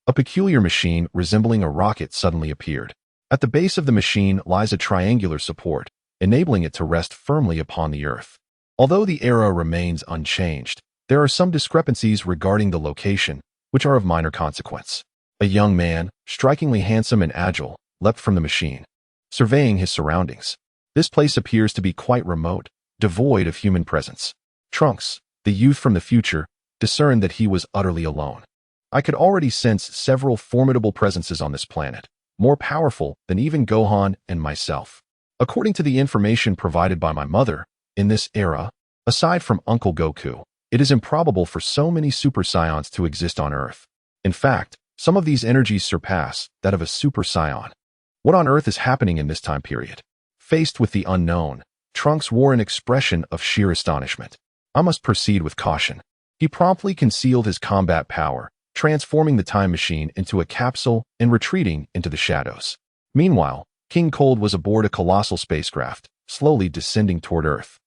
A peculiar machine resembling a rocket suddenly appeared. At the base of the machine lies a triangular support, enabling it to rest firmly upon the Earth. Although the era remains unchanged, there are some discrepancies regarding the location, which are of minor consequence. A young man, strikingly handsome and agile, leapt from the machine, surveying his surroundings. This place appears to be quite remote, devoid of human presence. Trunks, the youth from the future, discerned that he was utterly alone. I could already sense several formidable presences on this planet, more powerful than even Gohan and myself. According to the information provided by my mother, in this era, aside from Uncle Goku, it is improbable for so many Super Saiyans to exist on Earth. In fact, some of these energies surpass that of a Super Saiyan. What on earth is happening in this time period? Faced with the unknown, Trunks wore an expression of sheer astonishment. I must proceed with caution. He promptly concealed his combat power, transforming the time machine into a capsule and retreating into the shadows. Meanwhile, King Cold was aboard a colossal spacecraft, slowly descending toward Earth.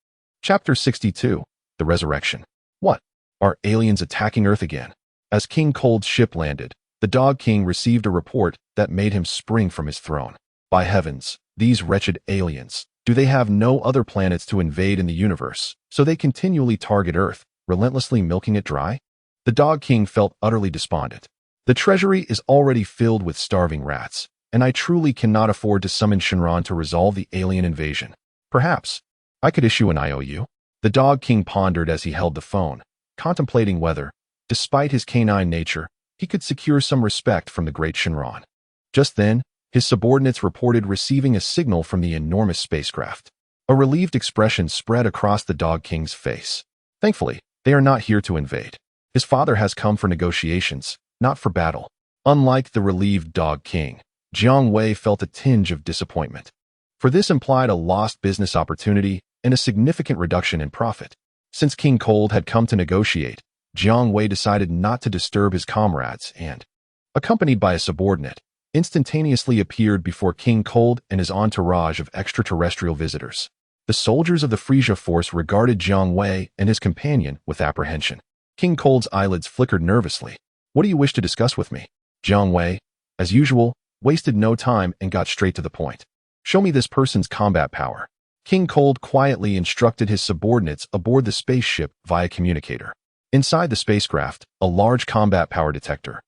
Chapter 62, The Resurrection. What? Are aliens attacking Earth again? As King Cold's ship landed, the Dog King received a report that made him spring from his throne. By heavens, these wretched aliens, do they have no other planets to invade in the universe, so they continually target Earth, relentlessly milking it dry? The Dog King felt utterly despondent. The treasury is already filled with starving rats, and I truly cannot afford to summon Shenron to resolve the alien invasion. Perhaps I could issue an IOU? The Dog King pondered as he held the phone, contemplating whether, despite his canine nature, he could secure some respect from the great Shenron. Just then, his subordinates reported receiving a signal from the enormous spacecraft. A relieved expression spread across the Dog King's face. Thankfully, they are not here to invade. His father has come for negotiations, not for battle. Unlike the relieved Dog King, Jiang Wei felt a tinge of disappointment. For this implied a lost business opportunity and a significant reduction in profit. Since King Cold had come to negotiate, Jiang Wei decided not to disturb his comrades and, accompanied by a subordinate, instantaneously appeared before King Cold and his entourage of extraterrestrial visitors. The soldiers of the Frieza force regarded Jiang Wei and his companion with apprehension. King Cold's eyelids flickered nervously. "What do you wish to discuss with me?" Jiang Wei, as usual, wasted no time and got straight to the point. "Show me this person's combat power." King Cold quietly instructed his subordinates aboard the spaceship via communicator. Inside the spacecraft, a large combat power detector,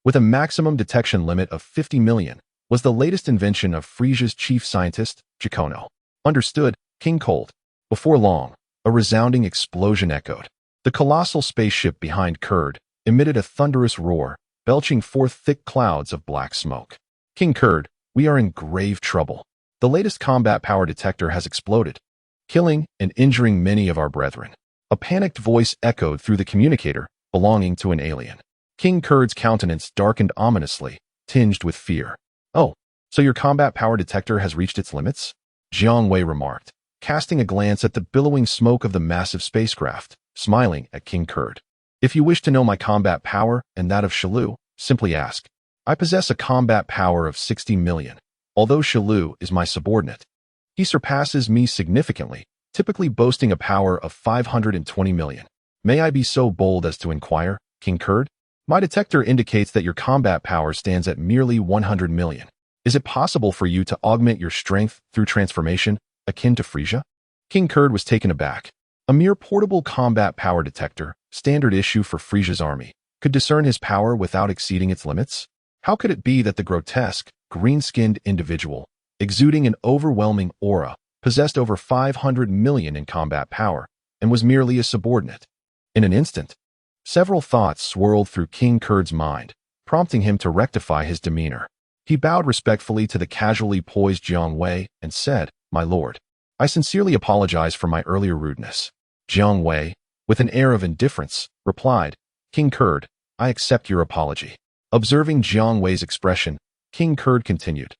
with a maximum detection limit of 50 million, was the latest invention of Frieza's chief scientist, Jacono. "Understood, King Cold." Before long, a resounding explosion echoed. The colossal spaceship behind Kurd emitted a thunderous roar, belching forth thick clouds of black smoke. "King Kurd, we are in grave trouble. The latest combat power detector has exploded, killing and injuring many of our brethren." A panicked voice echoed through the communicator, belonging to an alien. King Kurd's countenance darkened ominously, tinged with fear. "Oh, so your combat power detector has reached its limits?" Jiang Wei remarked, casting a glance at the billowing smoke of the massive spacecraft, smiling at King Kurd. "If you wish to know my combat power and that of Shalu, simply ask. I possess a combat power of 60 million, although Shalu is my subordinate. He surpasses me significantly, typically boasting a power of 520 million. May I be so bold as to inquire, King Kurd? My detector indicates that your combat power stands at merely 100 million. Is it possible for you to augment your strength through transformation, akin to Frieza?" King Kurd was taken aback. A mere portable combat power detector, standard issue for Frieza's army, could discern his power without exceeding its limits? How could it be that the grotesque, green-skinned individual, exuding an overwhelming aura, possessed over 500 million in combat power, and was merely a subordinate? In an instant, several thoughts swirled through King Kurd's mind, prompting him to rectify his demeanor. He bowed respectfully to the casually poised Jiang Wei and said, "My lord, I sincerely apologize for my earlier rudeness." Jiang Wei, with an air of indifference, replied, "King Kurd, I accept your apology." Observing Jiang Wei's expression, King Kurd continued,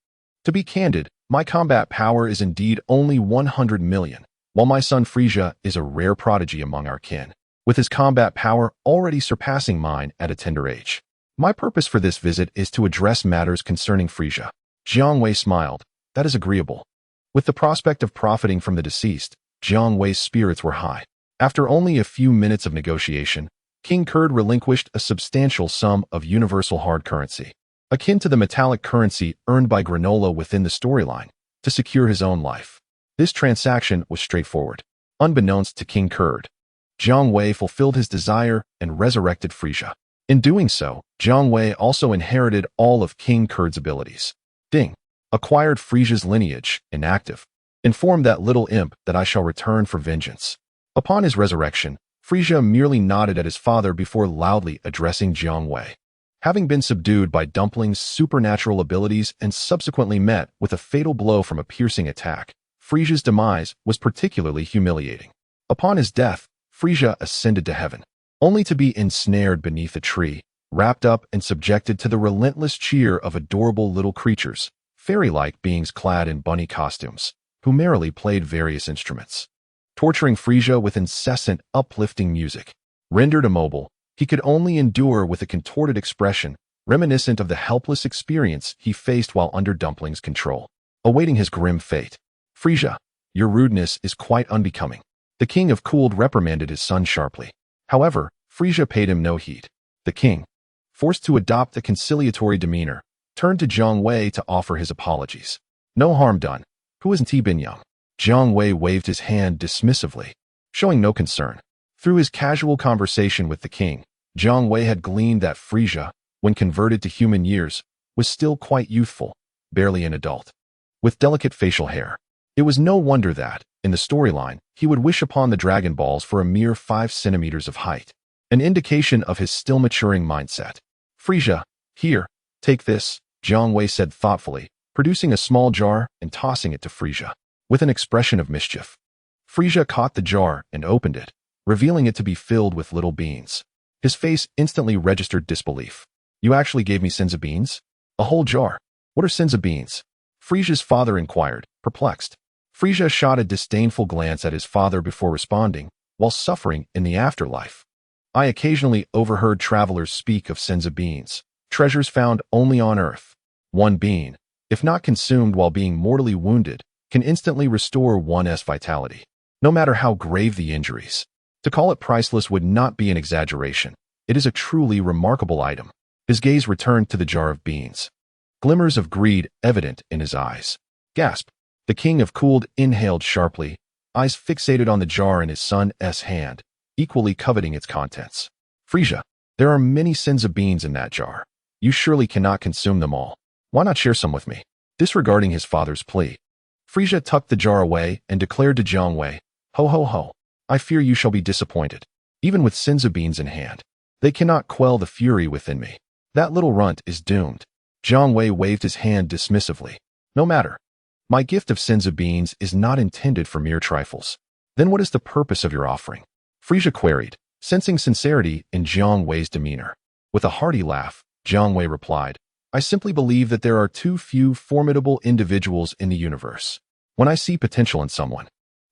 "To be candid, my combat power is indeed only 100 million, while my son Frieza is a rare prodigy among our kin, with his combat power already surpassing mine at a tender age. My purpose for this visit is to address matters concerning Frieza." Jiang Wei smiled. "That is agreeable." With the prospect of profiting from the deceased, Jiang Wei's spirits were high. After only a few minutes of negotiation, King Kurd relinquished a substantial sum of universal hard currency, akin to the metallic currency earned by Granola within the storyline, to secure his own life. This transaction was straightforward. Unbeknownst to King Kurd, Jiang Wei fulfilled his desire and resurrected Frieza. In doing so, Jiang Wei also inherited all of King Kurd's abilities. Ding. Acquired Frieza's lineage, inactive. Inform that little imp that I shall return for vengeance. Upon his resurrection, Frieza merely nodded at his father before loudly addressing Jiang Wei. Having been subdued by Dumpling's supernatural abilities and subsequently met with a fatal blow from a piercing attack, Frieza's demise was particularly humiliating. Upon his death, Frieza ascended to heaven, only to be ensnared beneath a tree, wrapped up and subjected to the relentless cheer of adorable little creatures, fairy-like beings clad in bunny costumes, who merrily played various instruments, torturing Frieza with incessant, uplifting music. Rendered immobile, he could only endure with a contorted expression, reminiscent of the helpless experience he faced while under Dumpling's control, awaiting his grim fate. "Frieza, your rudeness is quite unbecoming." The king of Cooled reprimanded his son sharply. However, Frieza paid him no heed. The king, forced to adopt a conciliatory demeanor, turned to Jiang Wei to offer his apologies. "No harm done. Who isn't he been young?" Jiang Wei waved his hand dismissively, showing no concern. Through his casual conversation with the king, Jiang Wei had gleaned that Frieza, when converted to human years, was still quite youthful, barely an adult, with delicate facial hair. It was no wonder that, in the storyline, he would wish upon the Dragon Balls for a mere 5 centimeters of height, an indication of his still maturing mindset. Frieza, here, take this, Jiang Wei said thoughtfully, producing a small jar and tossing it to Frieza, with an expression of mischief. Frieza caught the jar and opened it, revealing it to be filled with little beans. His face instantly registered disbelief. You actually gave me Senza beans? A whole jar. What are Senza beans? Frieza's father inquired, perplexed. Frieza shot a disdainful glance at his father before responding, while suffering in the afterlife. I occasionally overheard travelers speak of Senza beans, treasures found only on Earth. One bean, if not consumed while being mortally wounded, can instantly restore one's vitality, no matter how grave the injuries. To call it priceless would not be an exaggeration. It is a truly remarkable item. His gaze returned to the jar of beans. Glimmers of greed evident in his eyes. Gasp. The king of cooled inhaled sharply, eyes fixated on the jar in his son's hand, equally coveting its contents. Frieza, there are many Senza beans in that jar. You surely cannot consume them all. Why not share some with me? Disregarding his father's plea, Frieza tucked the jar away and declared to Jiang Wei, Ho ho ho. I fear you shall be disappointed. Even with Senza beans in hand, they cannot quell the fury within me. That little runt is doomed. Jiang Wei waved his hand dismissively. No matter. My gift of Senza beans is not intended for mere trifles. Then what is the purpose of your offering? Frieza queried, sensing sincerity in Jiang Wei's demeanor. With a hearty laugh, Jiang Wei replied, I simply believe that there are too few formidable individuals in the universe. When I see potential in someone,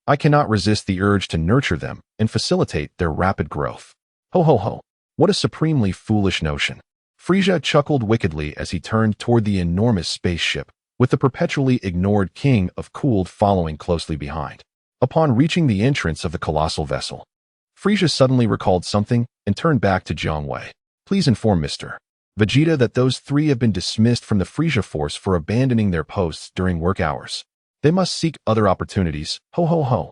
I cannot resist the urge to nurture them and facilitate their rapid growth. Ho ho ho. What a supremely foolish notion. Frieza chuckled wickedly as he turned toward the enormous spaceship, with the perpetually ignored King of Cooled following closely behind. Upon reaching the entrance of the colossal vessel, Frieza suddenly recalled something and turned back to Jiang Wei. Please inform Mr. Vegeta that those 3 have been dismissed from the Frieza force for abandoning their posts during work hours. They must seek other opportunities. Ho ho ho.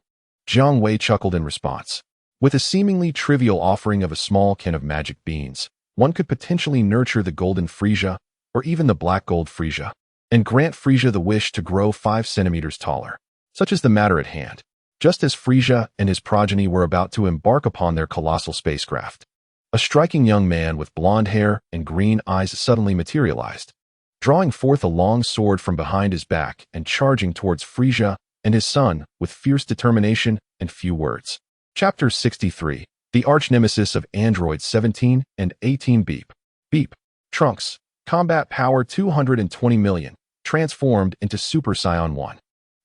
Jiang Wei chuckled in response. With a seemingly trivial offering of a small can of magic beans, one could potentially nurture the golden Frieza, or even the black gold Frieza, and grant Frieza the wish to grow 5 centimeters taller. Such is the matter at hand. Just as Frieza and his progeny were about to embark upon their colossal spacecraft, a striking young man with blonde hair and green eyes suddenly materialized, drawing forth a long sword from behind his back and charging towards Frieza and his son with fierce determination and few words. Chapter 63. The Arch-Nemesis of Androids 17 and 18. Beep. Beep. Trunks. Combat power 220 million. Transformed into Super Saiyan 1.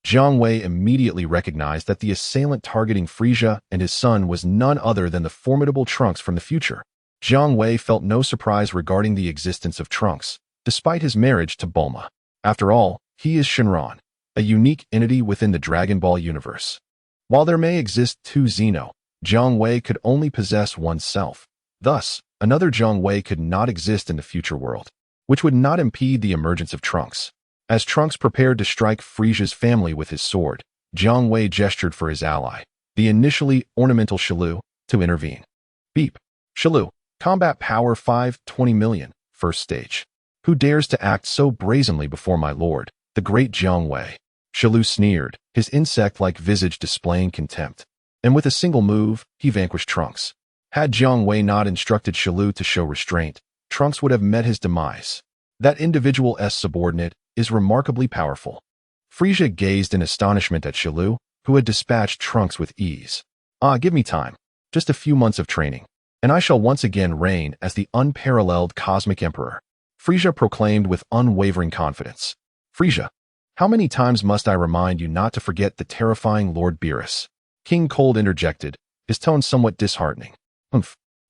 Jiang Wei immediately recognized that the assailant targeting Frieza and his son was none other than the formidable Trunks from the future. Jiang Wei felt no surprise regarding the existence of Trunks, despite his marriage to Bulma. After all, he is Shenron, a unique entity within the Dragon Ball universe. While there may exist 2 Xeno, Jiang Wei could only possess oneself. Thus, another Jiang Wei could not exist in the future world, which would not impede the emergence of Trunks. As Trunks prepared to strike Frieza's family with his sword, Jiang Wei gestured for his ally, the initially ornamental Shilu, to intervene. Beep. Shilu. Combat power 520 million. First stage. Who dares to act so brazenly before my lord, the great Jiang Wei? Shilu sneered, his insect-like visage displaying contempt. And with a single move, he vanquished Trunks. Had Jiang Wei not instructed Shilu to show restraint, Trunks would have met his demise. That individual's subordinate is remarkably powerful. Frieza gazed in astonishment at Shilu, who had dispatched Trunks with ease. Give me time. Just a few months of training, and I shall once again reign as the unparalleled Cosmic Emperor, Frieza proclaimed with unwavering confidence. Frieza, how many times must I remind you not to forget the terrifying Lord Beerus? King Cold interjected, his tone somewhat disheartening.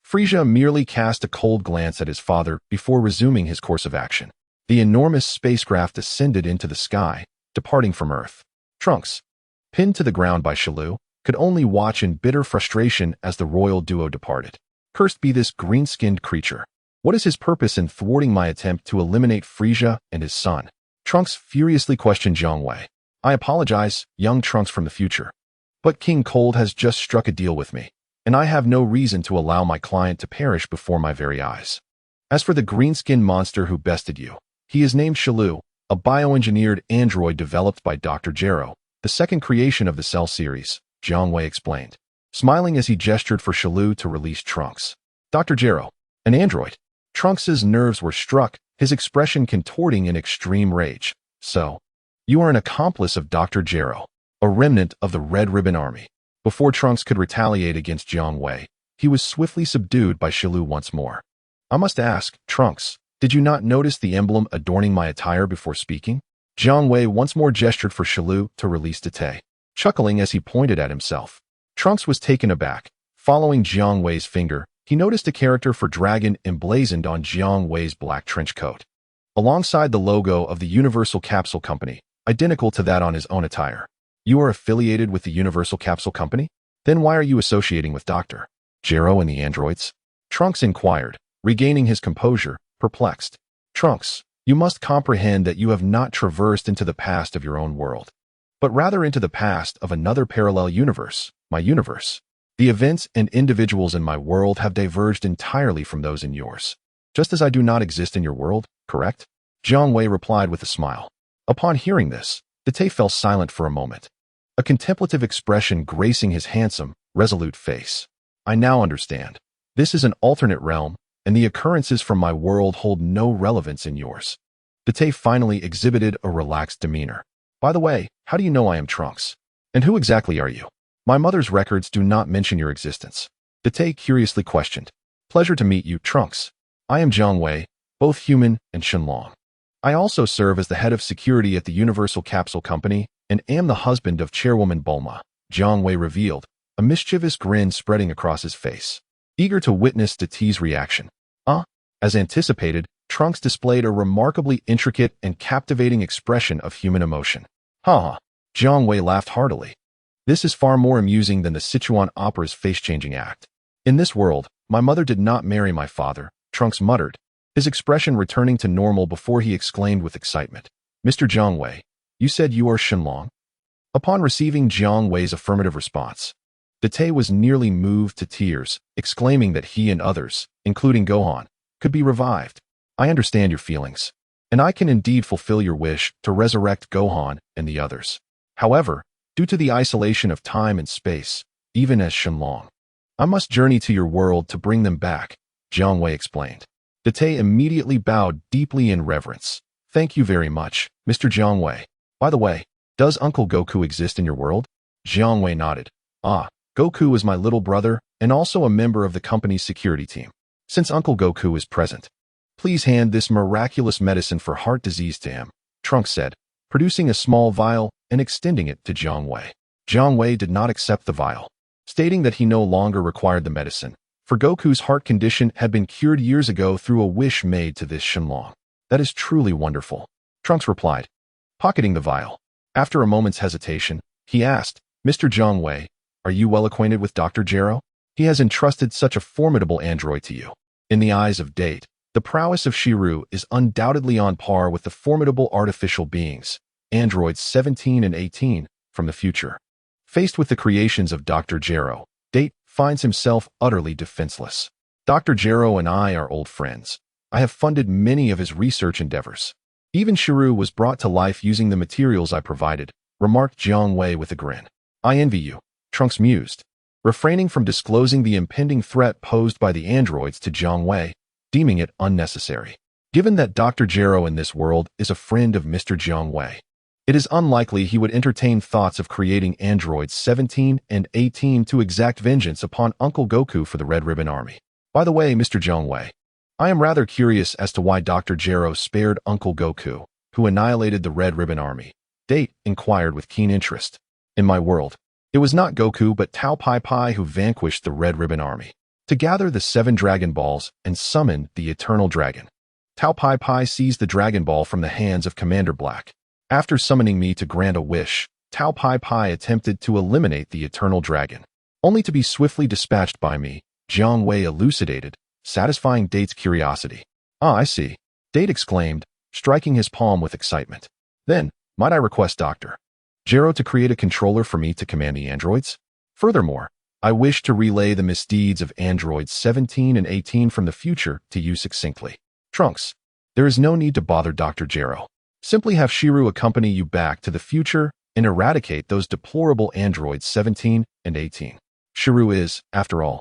Frieza merely cast a cold glance at his father before resuming his course of action. The enormous spacecraft ascended into the sky, departing from Earth. Trunks, pinned to the ground by Shilu, could only watch in bitter frustration as the royal duo departed. Cursed be this green-skinned creature. What is his purpose in thwarting my attempt to eliminate Frieza and his son? Trunks furiously questioned Jiang Wei. I apologize, young Trunks from the future, but King Cold has just struck a deal with me. and I have no reason to allow my client to perish before my very eyes. As for the green-skinned monster who bested you, he is named Shilu, a bioengineered android developed by Dr. Gero, the second creation of the Cell series, Jiang Wei explained, smiling as he gestured for Shilu to release Trunks. Dr. Gero, an android. Trunks's nerves were struck, his expression contorting in extreme rage. So, you are an accomplice of Dr. Gero, a remnant of the Red Ribbon Army. Before Trunks could retaliate against Jiang Wei, he was swiftly subdued by Shilu once more. I must ask, Trunks, did you not notice the emblem adorning my attire before speaking? Jiang Wei once more gestured for Shilu to release Date, chuckling as he pointed at himself. Trunks was taken aback. Following Jiang Wei's finger, he noticed a character for dragon emblazoned on Jiang Wei's black trench coat, alongside the logo of the Universal Capsule Company, identical to that on his own attire. You are affiliated with the Universal Capsule Company? Then why are you associating with Dr. Gero and the androids? Trunks inquired, regaining his composure, perplexed. Trunks, you must comprehend that you have not traversed into the past of your own world, but rather into the past of another parallel universe, my universe. The events and individuals in my world have diverged entirely from those in yours. Just as I do not exist in your world, correct? Jiang Wei replied with a smile. Upon hearing this, Date fell silent for a moment, a contemplative expression gracing his handsome, resolute face. I now understand. This is an alternate realm, and the occurrences from my world hold no relevance in yours. Date finally exhibited a relaxed demeanor. By the way, how do you know I am Trunks? And who exactly are you? My mother's records do not mention your existence. Date curiously questioned. Pleasure to meet you, Trunks. I am Jiang Wei, both human and Shenlong. I also serve as the head of security at the Universal Capsule Company and am the husband of Chairwoman Bulma, Jiang Wei revealed, a mischievous grin spreading across his face. Eager to witness Date's reaction. As anticipated, Trunks displayed a remarkably intricate and captivating expression of human emotion. Jiang Wei laughed heartily. This is far more amusing than the Sichuan opera's face-changing act. In this world, my mother did not marry my father, Trunks muttered, his expression returning to normal before he exclaimed with excitement. Mr. Jiang Wei, you said you are Shenlong? Upon receiving Jiang Wei's affirmative response, Date was nearly moved to tears, exclaiming that he and others, including Gohan, could be revived. I understand your feelings, and I can indeed fulfill your wish to resurrect Gohan and the others. However, due to the isolation of time and space, even as Shenlong, I must journey to your world to bring them back, Jiang Wei explained. Date immediately bowed deeply in reverence. Thank you very much, Mr. Jiang Wei. By the way, does Uncle Goku exist in your world? Jiang Wei nodded. Goku is my little brother and also a member of the company's security team. Since Uncle Goku is present, please hand this miraculous medicine for heart disease to him, Trunks said, producing a small vial and extending it to Jiang Wei. Jiang Wei did not accept the vial, stating that he no longer required the medicine, for Goku's heart condition had been cured years ago through a wish made to this Shenlong. That is truly wonderful, Trunks replied, pocketing the vial. After a moment's hesitation, he asked, Mr. Jiang Wei, are you well acquainted with Dr. Gero? He has entrusted such a formidable android to you. In the eyes of Date, the prowess of Shiru is undoubtedly on par with the formidable artificial beings, androids 17 and 18, from the future. Faced with the creations of Dr. Gero, Date finds himself utterly defenseless. Dr. Gero and I are old friends. I have funded many of his research endeavors. Even Shiru was brought to life using the materials I provided, remarked Jiang Wei with a grin. I envy you, Trunks mused, refraining from disclosing the impending threat posed by the androids to Jiang Wei, deeming it unnecessary. Given that Dr. Gero in this world is a friend of Mr. Jiang Wei, it is unlikely he would entertain thoughts of creating androids 17 and 18 to exact vengeance upon Uncle Goku for the Red Ribbon Army. By the way, Mr. Jiang Wei, I am rather curious as to why Dr. Gero spared Uncle Goku, who annihilated the Red Ribbon Army. Date inquired with keen interest. In my world, it was not Goku but Tao Pai Pai who vanquished the Red Ribbon Army to gather the 7 Dragon Balls and summon the Eternal Dragon. Tao Pai Pai seized the Dragon Ball from the hands of Commander Black. After summoning me to grant a wish, Tao Pai Pai attempted to eliminate the Eternal Dragon, only to be swiftly dispatched by me, Jiang Wei elucidated, satisfying Date's curiosity. I see, Date exclaimed, striking his palm with excitement. Then, might I request Dr. Gero to create a controller for me to command the androids? Furthermore, I wish to relay the misdeeds of androids 17 and 18 from the future to you succinctly. Trunks, there is no need to bother Dr. Gero. Simply have Shiru accompany you back to the future and eradicate those deplorable androids 17 and 18. Shiru is, after all,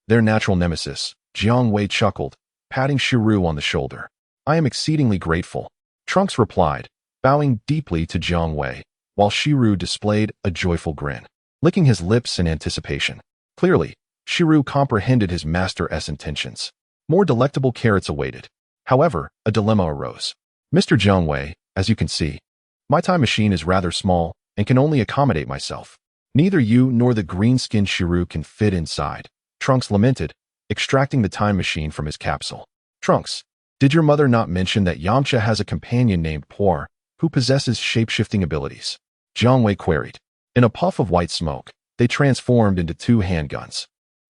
their natural nemesis. Jiang Wei chuckled, patting Shiru on the shoulder. I am exceedingly grateful, Trunks replied, bowing deeply to Jiang Wei, while Shiru displayed a joyful grin, licking his lips in anticipation. Clearly, Shiru comprehended his master's intentions. More delectable carrots awaited. However, a dilemma arose. Mr. Jiang Wei, as you can see, my time machine is rather small and can only accommodate myself. Neither you nor the green-skinned Shiru can fit inside, Trunks lamented, extracting the time machine from his capsule. Trunks, did your mother not mention that Yamcha has a companion named Puar, who possesses shape-shifting abilities? Jiang Wei queried. In a puff of white smoke, they transformed into 2 handguns,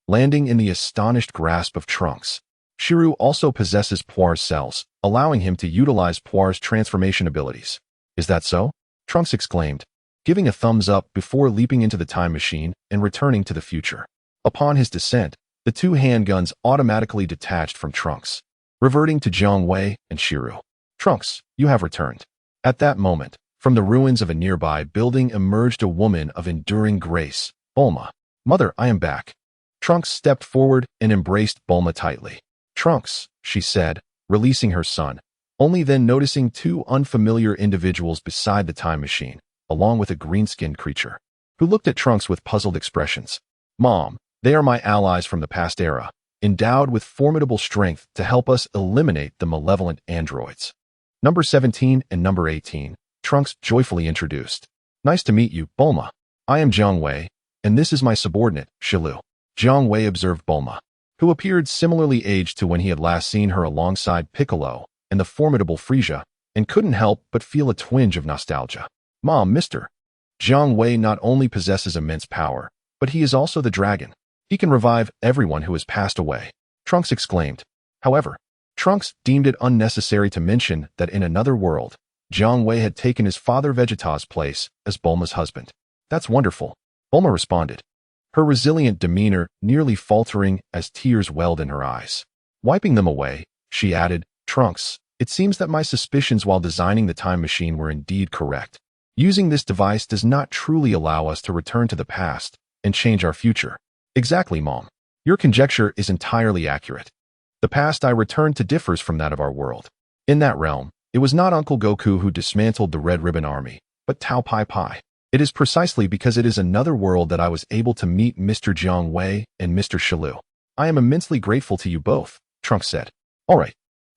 landing in the astonished grasp of Trunks. Shiru also possesses Puar's cells, allowing him to utilize Puar's transformation abilities. Is that so? Trunks exclaimed, giving a thumbs up before leaping into the time machine and returning to the future. Upon his descent, the 2 handguns automatically detached from Trunks, reverting to Jiang Wei and Shiru. Trunks, you have returned. At that moment, from the ruins of a nearby building emerged a woman of enduring grace, Bulma. Mother, I am back. Trunks stepped forward and embraced Bulma tightly. Trunks, she said, releasing her son, only then noticing 2 unfamiliar individuals beside the time machine, along with a green-skinned creature, who looked at Trunks with puzzled expressions. Mom, they are my allies from the past era, endowed with formidable strength to help us eliminate the malevolent androids. Number 17 and number 18, Trunks joyfully introduced. Nice to meet you, Bulma. I am Jiang Wei, and this is my subordinate, Shilu. Jiang Wei observed Bulma, who appeared similarly aged to when he had last seen her alongside Piccolo and the formidable Frieza, and couldn't help but feel a twinge of nostalgia. Mom, Mr. Jiang Wei not only possesses immense power, but he is also the dragon. He can revive everyone who has passed away, Trunks exclaimed. However, Trunks deemed it unnecessary to mention that in another world, Jiang Wei had taken his father Vegeta's place as Bulma's husband. That's wonderful, Bulma responded, her resilient demeanor nearly faltering as tears welled in her eyes. Wiping them away, she added, Trunks, it seems that my suspicions while designing the time machine were indeed correct. Using this device does not truly allow us to return to the past and change our future. Exactly, Mom. Your conjecture is entirely accurate. The past I returned to differs from that of our world. In that realm, it was not Uncle Goku who dismantled the Red Ribbon Army, but Tao Pai Pai. It is precisely because it is another world that I was able to meet Mr. Jiang Wei and Mr. Shilu. I am immensely grateful to you both, Trunks said. All right.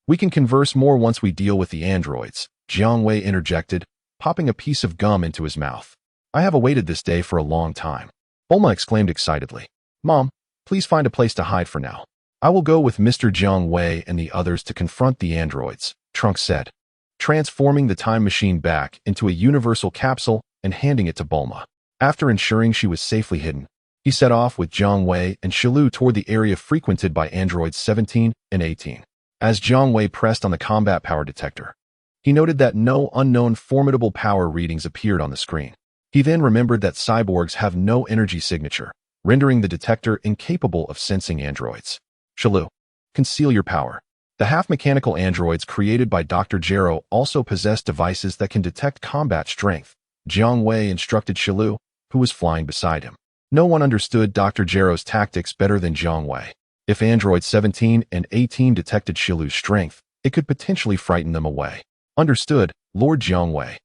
We can converse more once we deal with the androids, Jiang Wei interjected, popping a piece of gum into his mouth. I have awaited this day for a long time. Bulma exclaimed excitedly. Mom, please find a place to hide for now. I will go with Mr. Jiang Wei and the others to confront the androids, Trunks said, transforming the time machine back into a universal capsule and handing it to Bulma. After ensuring she was safely hidden, he set off with Jiang Wei and Shilu toward the area frequented by androids 17 and 18. As Jiang Wei pressed on the combat power detector, he noted that no unknown formidable power readings appeared on the screen. He then remembered that cyborgs have no energy signature, rendering the detector incapable of sensing androids. Shilu, conceal your power. The half-mechanical androids created by Dr. Gero also possess devices that can detect combat strength, Jiang Wei instructed Shilu, who was flying beside him. No one understood Dr. Gero's tactics better than Jiang Wei. If androids 17 and 18 detected Shilu's strength, it could potentially frighten them away. Understood, Lord Jiang Wei.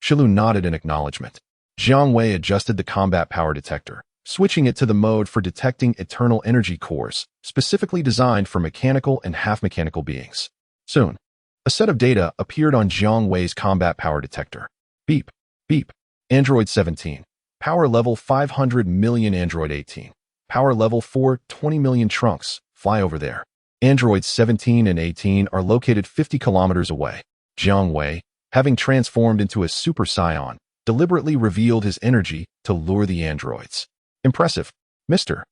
Shilu nodded in acknowledgement. Jiang Wei adjusted the combat power detector, switching it to the mode for detecting eternal energy cores, specifically designed for mechanical and half-mechanical beings. Soon, a set of data appeared on Jiang Wei's combat power detector. Beep, beep. Android 17. Power level 500 million. Android 18. Power level 420 million. Trunks, fly over there. Androids 17 and 18 are located 50 kilometers away. Jiang Wei, having transformed into a Super Saiyan, deliberately revealed his energy to lure the androids. Impressive, Mr.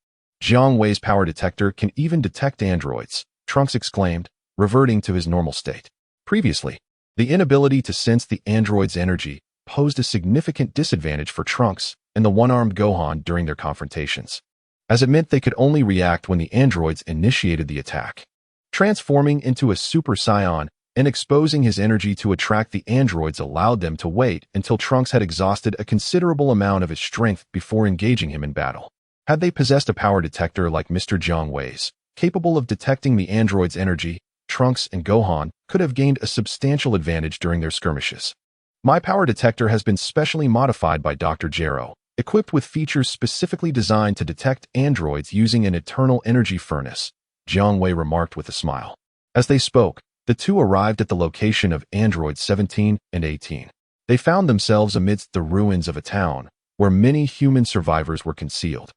Jiang Wei's power detector can even detect androids, Trunks exclaimed, reverting to his normal state. Previously, the inability to sense the android's energy posed a significant disadvantage for Trunks and the one-armed Gohan during their confrontations. as it meant they could only react when the androids initiated the attack. Transforming into a Super Saiyan and exposing his energy to attract the androids allowed them to wait until Trunks had exhausted a considerable amount of his strength before engaging him in battle. Had they possessed a power detector like Mr. Jiang Wei's, capable of detecting the android's energy, Trunks and Gohan could have gained a substantial advantage during their skirmishes. My power detector has been specially modified by Dr. Gero, equipped with features specifically designed to detect androids using an eternal energy furnace, Jiang Wei remarked with a smile. As they spoke, the two arrived at the location of androids 17 and 18. They found themselves amidst the ruins of a town, where many human survivors were concealed.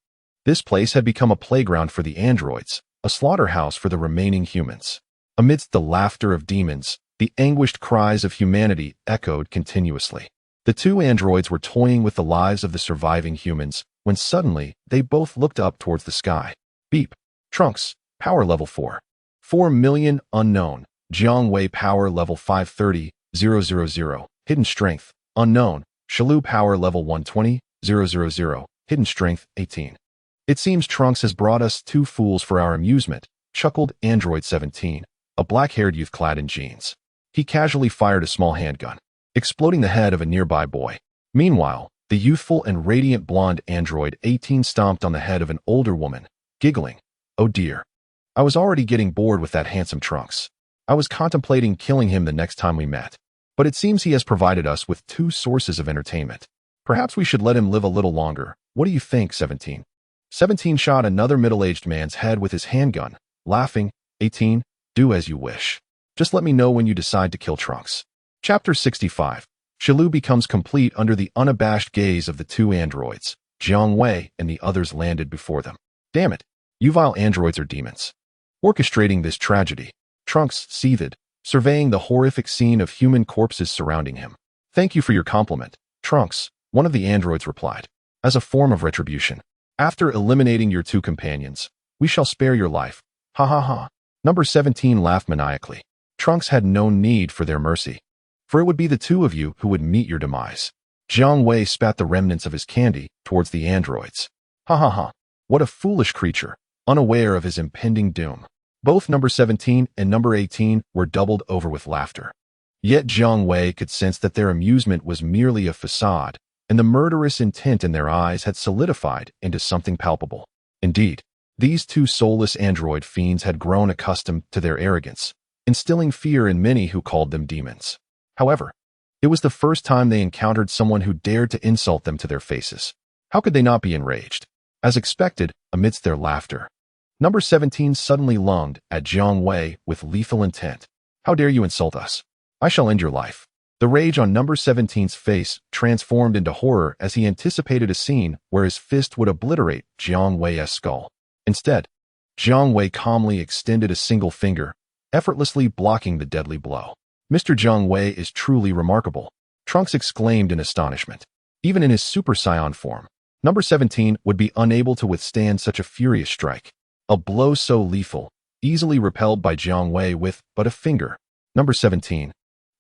This place had become a playground for the androids, a slaughterhouse for the remaining humans. Amidst the laughter of demons, the anguished cries of humanity echoed continuously. The two androids were toying with the lives of the surviving humans, when suddenly they both looked up towards the sky. Beep. Trunks, power level 4. 4 million, unknown. Jiang Wei, power level 530,000. Hidden strength, unknown. Shalu, power level 120,000. Hidden strength, 18. It seems Trunks has brought us two fools for our amusement, chuckled Android 17, a black-haired youth clad in jeans. He casually fired a small handgun, exploding the head of a nearby boy. Meanwhile, the youthful and radiant blonde Android 18 stomped on the head of an older woman, giggling. Oh dear. I was already getting bored with that handsome Trunks. I was contemplating killing him the next time we met. But it seems he has provided us with two sources of entertainment. Perhaps we should let him live a little longer. What do you think, 17? 17 shot another middle-aged man's head with his handgun, laughing. 18, do as you wish. Just let me know when you decide to kill Trunks. Chapter 65. Shalu becomes complete under the unabashed gaze of the two androids. Jiang Wei and the others landed before them. Damn it, you vile androids are demons. Orchestrating this tragedy, Trunks seethed, surveying the horrific scene of human corpses surrounding him. Thank you for your compliment, Trunks, one of the androids replied. As a form of retribution, after eliminating your two companions, we shall spare your life. Ha ha ha. Number 17 laughed maniacally. Trunks had no need for their mercy, for it would be the two of you who would meet your demise. Jiang Wei spat the remnants of his candy towards the androids. Ha ha ha. What a foolish creature, unaware of his impending doom. Both number 17 and number 18 were doubled over with laughter. Yet Jiang Wei could sense that their amusement was merely a facade, and the murderous intent in their eyes had solidified into something palpable. Indeed, these two soulless android fiends had grown accustomed to their arrogance, instilling fear in many who called them demons. However, it was the first time they encountered someone who dared to insult them to their faces. How could they not be enraged? As expected, amidst their laughter, number 17 suddenly lunged at Jiang Wei with lethal intent. How dare you insult us? I shall end your life. The rage on number 17's face transformed into horror as he anticipated a scene where his fist would obliterate Jiang Wei's skull. Instead, Jiang Wei calmly extended a single finger, effortlessly blocking the deadly blow. Mr. Jiang Wei is truly remarkable, Trunks exclaimed in astonishment. Even in his Super Saiyan form, number 17 would be unable to withstand such a furious strike. A blow so lethal, easily repelled by Jiang Wei with but a finger. Number 17,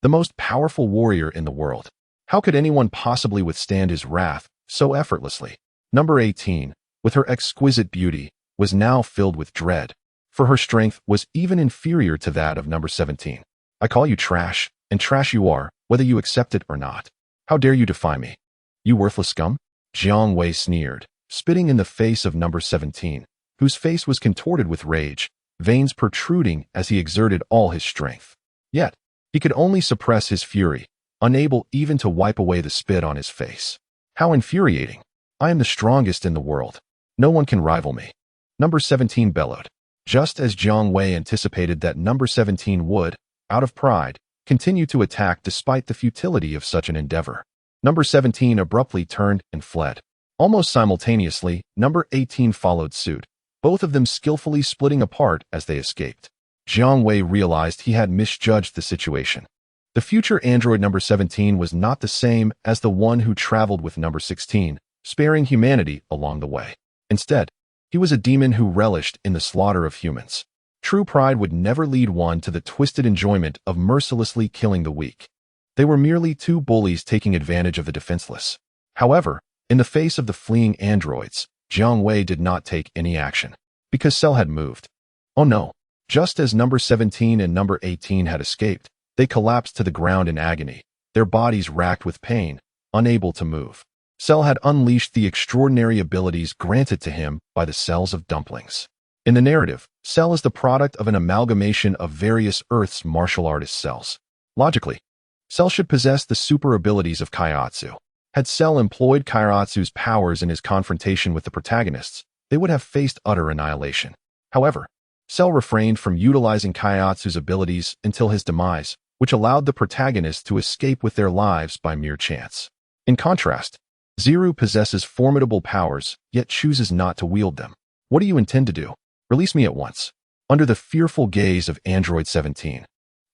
the most powerful warrior in the world. How could anyone possibly withstand his wrath so effortlessly? Number 18, with her exquisite beauty, was now filled with dread, for her strength was even inferior to that of number 17. I call you trash, and trash you are, whether you accept it or not. How dare you defy me? You worthless scum? Jiang Wei sneered, spitting in the face of number 17, whose face was contorted with rage, veins protruding as he exerted all his strength. Yet, he could only suppress his fury, unable even to wipe away the spit on his face. How infuriating! I am the strongest in the world. No one can rival me. Number 17 bellowed, just as Jiang Wei anticipated that number 17 would, out of pride, continue to attack despite the futility of such an endeavor. Number 17 abruptly turned and fled. Almost simultaneously, number 18 followed suit, both of them skillfully splitting apart as they escaped. Jiang Wei realized he had misjudged the situation. The future android number 17 was not the same as the one who traveled with number 16, sparing humanity along the way. Instead, he was a demon who relished in the slaughter of humans. True pride would never lead one to the twisted enjoyment of mercilessly killing the weak. They were merely two bullies taking advantage of the defenseless. However, in the face of the fleeing androids, Jiang Wei did not take any action, because Cell had moved. Oh no. Just as number 17 and number 18 had escaped, they collapsed to the ground in agony, their bodies racked with pain, unable to move. Cell had unleashed the extraordinary abilities granted to him by the cells of dumplings. In the narrative, Cell is the product of an amalgamation of various Earth's martial artist cells. Logically, Cell should possess the super abilities of Kaiotsu. Had Cell employed Kaiotsu's powers in his confrontation with the protagonists, they would have faced utter annihilation. However, Cell refrained from utilizing Kaiotsu's abilities until his demise, which allowed the protagonists to escape with their lives by mere chance. In contrast, Zero possesses formidable powers, yet chooses not to wield them. What do you intend to do? Release me at once. Under the fearful gaze of Android 17,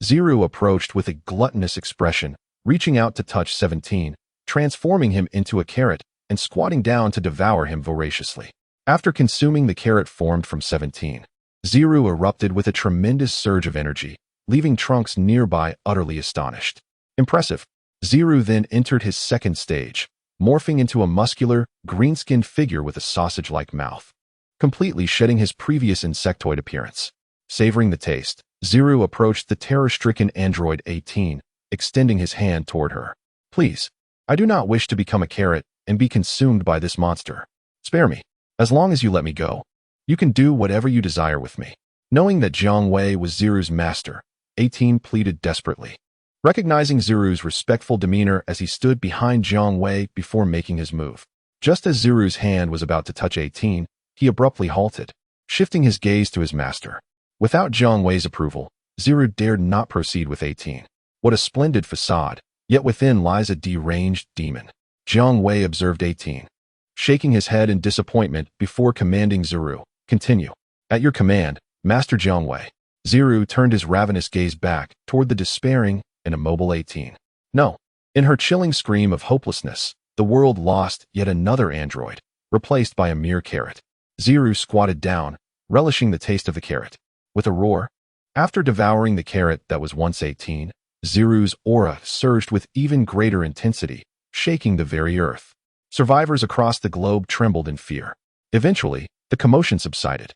Zero approached with a gluttonous expression, reaching out to touch 17, transforming him into a carrot, and squatting down to devour him voraciously. After consuming the carrot formed from 17, Zero erupted with a tremendous surge of energy, leaving Trunks nearby utterly astonished. Impressive. Zero then entered his second stage, morphing into a muscular, green-skinned figure with a sausage-like mouth, completely shedding his previous insectoid appearance. Savoring the taste, Zero approached the terror-stricken android 18, extending his hand toward her. Please, I do not wish to become a carrot and be consumed by this monster. Spare me. As long as you let me go, you can do whatever you desire with me. Knowing that Jiang Wei was Zero's master, 18 pleaded desperately. Recognizing Zero's respectful demeanor as he stood behind Jiang Wei before making his move. Just as Zero's hand was about to touch 18, he abruptly halted, shifting his gaze to his master. Without Jiang Wei's approval, Zero dared not proceed with 18. What a splendid facade, yet within lies a deranged demon. Jiang Wei observed 18, shaking his head in disappointment before commanding Zero, continue. At your command, Master Jiang Wei. Zero turned his ravenous gaze back toward the despairing and immobile 18. No. In her chilling scream of hopelessness, the world lost yet another android, replaced by a mere carrot. Zero squatted down, relishing the taste of the carrot. With a roar, after devouring the carrot that was once 18, Zero's aura surged with even greater intensity, shaking the very earth. Survivors across the globe trembled in fear. Eventually, the commotion subsided.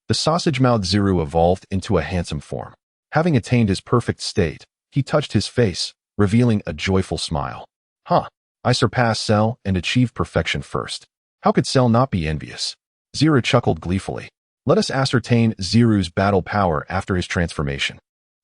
The sausage-mouthed Zero evolved into a handsome form. Having attained his perfect state, he touched his face, revealing a joyful smile. Huh, I surpassed Cell and achieved perfection first. How could Cell not be envious? Zero chuckled gleefully. Let us ascertain Zero's battle power after his transformation.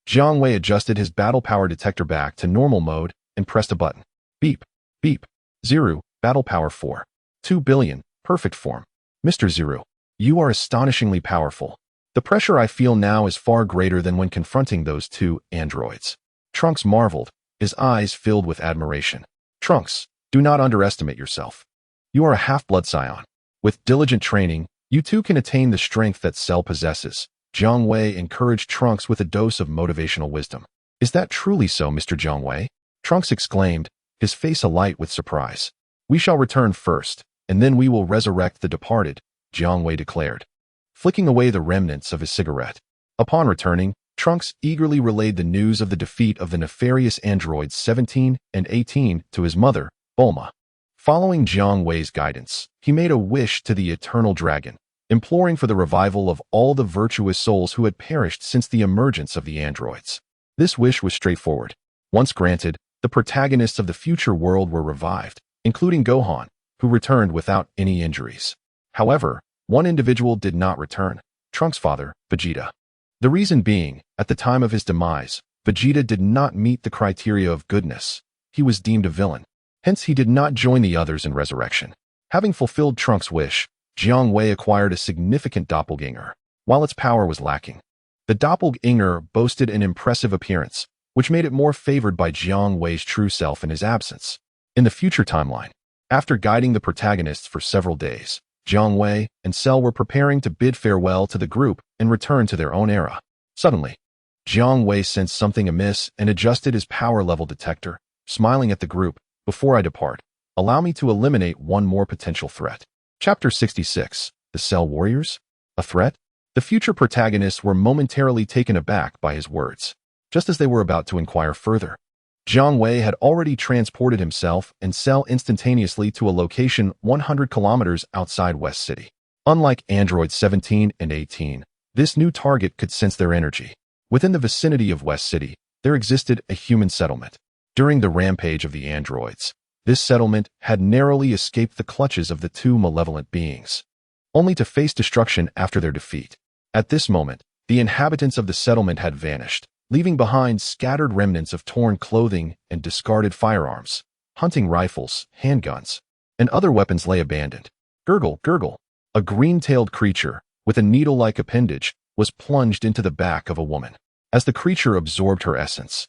Jiang Wei adjusted his battle power detector back to normal mode and pressed a button. Beep, beep. Zero, battle power 4. 2 billion, perfect form. Mr. Zero, you are astonishingly powerful. The pressure I feel now is far greater than when confronting those two androids. Trunks marveled, his eyes filled with admiration. Trunks, do not underestimate yourself. You are a half-blood scion. With diligent training, you too can attain the strength that Cell possesses. Jiang Wei encouraged Trunks with a dose of motivational wisdom. Is that truly so, Mr. Jiang Wei? Trunks exclaimed, his face alight with surprise. We shall return first, and then we will resurrect the departed, Jiang Wei declared, flicking away the remnants of his cigarette. Upon returning, Trunks eagerly relayed the news of the defeat of the nefarious androids 17 and 18 to his mother, Bulma. Following Jiang Wei's guidance, he made a wish to the eternal dragon, imploring for the revival of all the virtuous souls who had perished since the emergence of the androids. This wish was straightforward. Once granted, the protagonists of the future world were revived, including Gohan, who returned without any injuries. However, one individual did not return, Trunks' father, Vegeta. The reason being, at the time of his demise, Vegeta did not meet the criteria of goodness. He was deemed a villain. Hence, he did not join the others in resurrection. Having fulfilled Trunks' wish, Jiang Wei acquired a significant doppelganger, while its power was lacking. The doppelganger boasted an impressive appearance, which made it more favored by Jiang Wei's true self in his absence. In the future timeline, after guiding the protagonists for several days, Jiang Wei and Cell were preparing to bid farewell to the group and return to their own era. Suddenly, Jiang Wei sensed something amiss and adjusted his power level detector, smiling at the group. Before I depart, allow me to eliminate one more potential threat. Chapter 66, The Cell Warriors? A threat? The future protagonists were momentarily taken aback by his words. Just as they were about to inquire further, Jiang Wei had already transported himself and Cell instantaneously to a location 100 kilometers outside West City. Unlike androids 17 and 18, this new target could sense their energy. Within the vicinity of West City, there existed a human settlement. During the rampage of the androids, this settlement had narrowly escaped the clutches of the two malevolent beings, only to face destruction after their defeat. At this moment, the inhabitants of the settlement had vanished, leaving behind scattered remnants of torn clothing and discarded firearms. Hunting rifles, handguns, and other weapons lay abandoned. Gurgle, gurgle. A green-tailed creature, with a needle-like appendage, was plunged into the back of a woman. As the creature absorbed her essence,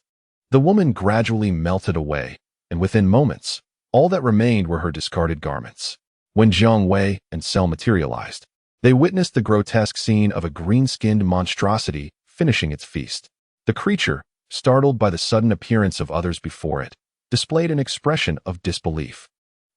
the woman gradually melted away, and within moments, all that remained were her discarded garments. When Jiang Wei and Cell materialized, they witnessed the grotesque scene of a green-skinned monstrosity finishing its feast. The creature, startled by the sudden appearance of others before it, displayed an expression of disbelief,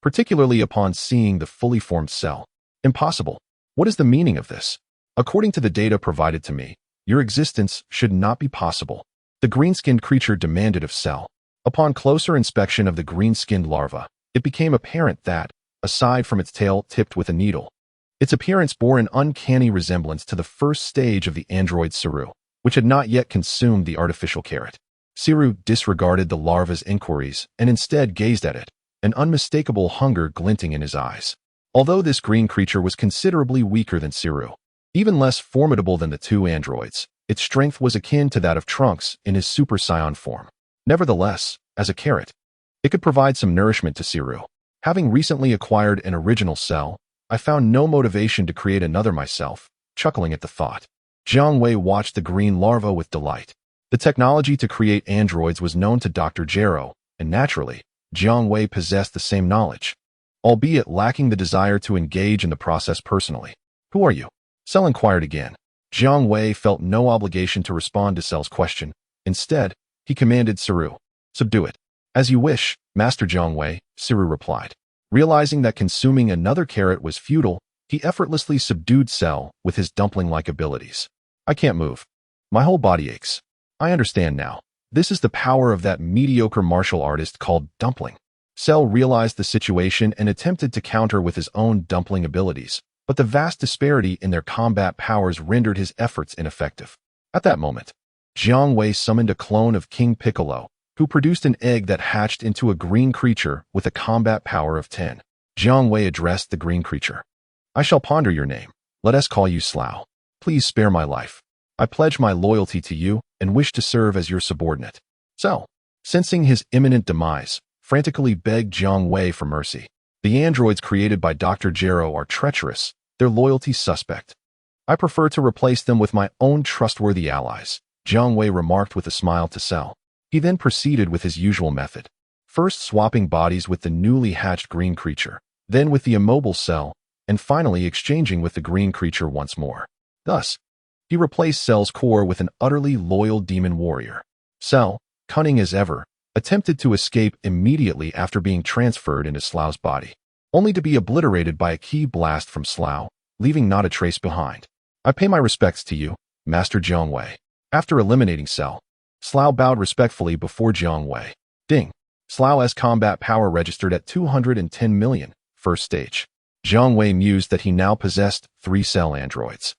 particularly upon seeing the fully formed Cell. Impossible. What is the meaning of this? According to the data provided to me, your existence should not be possible. The green-skinned creature demanded of Cell. Upon closer inspection of the green-skinned larva, it became apparent that, aside from its tail tipped with a needle, its appearance bore an uncanny resemblance to the first stage of the android Siru, which had not yet consumed the artificial carrot. Siru disregarded the larva's inquiries and instead gazed at it, an unmistakable hunger glinting in his eyes. Although this green creature was considerably weaker than Siru, even less formidable than the two androids, its strength was akin to that of Trunks in his Super Saiyan form. Nevertheless, as a carrot, it could provide some nourishment to Siru. Having recently acquired an original Cell, I found no motivation to create another myself, chuckling at the thought. Jiang Wei watched the green larva with delight. The technology to create androids was known to Dr. Gero, and naturally, Jiang Wei possessed the same knowledge, albeit lacking the desire to engage in the process personally. Who are you? Cell inquired again. Jiang Wei felt no obligation to respond to Cell's question. Instead, he commanded Siru, "Subdue it." "As you wish, Master Jiang Wei," Siru replied. Realizing that consuming another carrot was futile, he effortlessly subdued Cell with his dumpling-like abilities. "I can't move. My whole body aches." "I understand now. This is the power of that mediocre martial artist called Dumpling." Cell realized the situation and attempted to counter with his own dumpling abilities, but the vast disparity in their combat powers rendered his efforts ineffective. At that moment, Jiang Wei summoned a clone of King Piccolo, who produced an egg that hatched into a green creature with a combat power of 10. Jiang Wei addressed the green creature. "I shall ponder your name. Let us call you Slough. Please spare my life. I pledge my loyalty to you and wish to serve as your subordinate." Cell, sensing his imminent demise, frantically begged Jiang Wei for mercy. "The androids created by Dr. Gero are treacherous, their loyalty suspect. I prefer to replace them with my own trustworthy allies," Jiang Wei remarked with a smile to Cell. He then proceeded with his usual method, first swapping bodies with the newly hatched green creature, then with the immobile Cell, and finally exchanging with the green creature once more. Thus, he replaced Cell's core with an utterly loyal demon warrior. Cell, cunning as ever, attempted to escape immediately after being transferred into Slough's body, only to be obliterated by a ki blast from Slough, leaving not a trace behind. "I pay my respects to you, Master Jiang Wei." After eliminating Cell, Slough bowed respectfully before Jiang Wei. Ding! Slough's combat power registered at 210 million, first stage. Jiang Wei mused that he now possessed 3 Cell androids,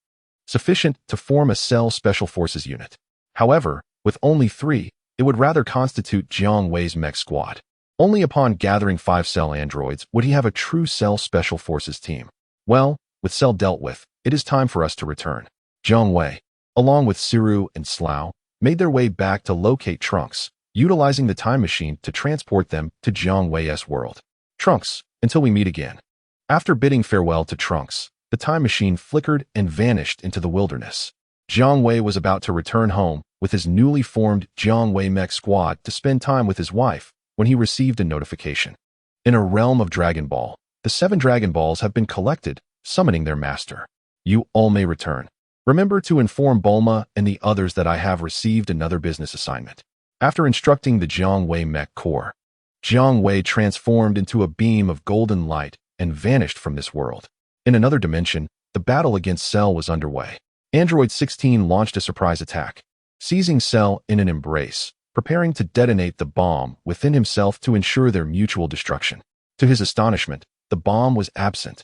sufficient to form a Cell Special Forces unit. However, with only 3, it would rather constitute Jiang Wei's mech squad. Only upon gathering 5 Cell androids would he have a true Cell Special Forces team. Well, with Cell dealt with, it is time for us to return. Jiang Wei, along with Siru and Slough, made their way back to locate Trunks, utilizing the time machine to transport them to Jiang Wei's world. "Trunks, until we meet again." After bidding farewell to Trunks, the time machine flickered and vanished into the wilderness. Jiang Wei was about to return home with his newly formed Jiang Wei mech squad to spend time with his wife when he received a notification. In a realm of Dragon Ball, the 7 Dragon Balls have been collected, summoning their master. You all may return. Remember to inform Bulma and the others that I have received another business assignment. After instructing the Jiang Wei mech core, Jiang Wei transformed into a beam of golden light and vanished from this world. In another dimension, the battle against Cell was underway. Android 16 launched a surprise attack. Seizing Cell in an embrace, preparing to detonate the bomb within himself to ensure their mutual destruction. To his astonishment, the bomb was absent.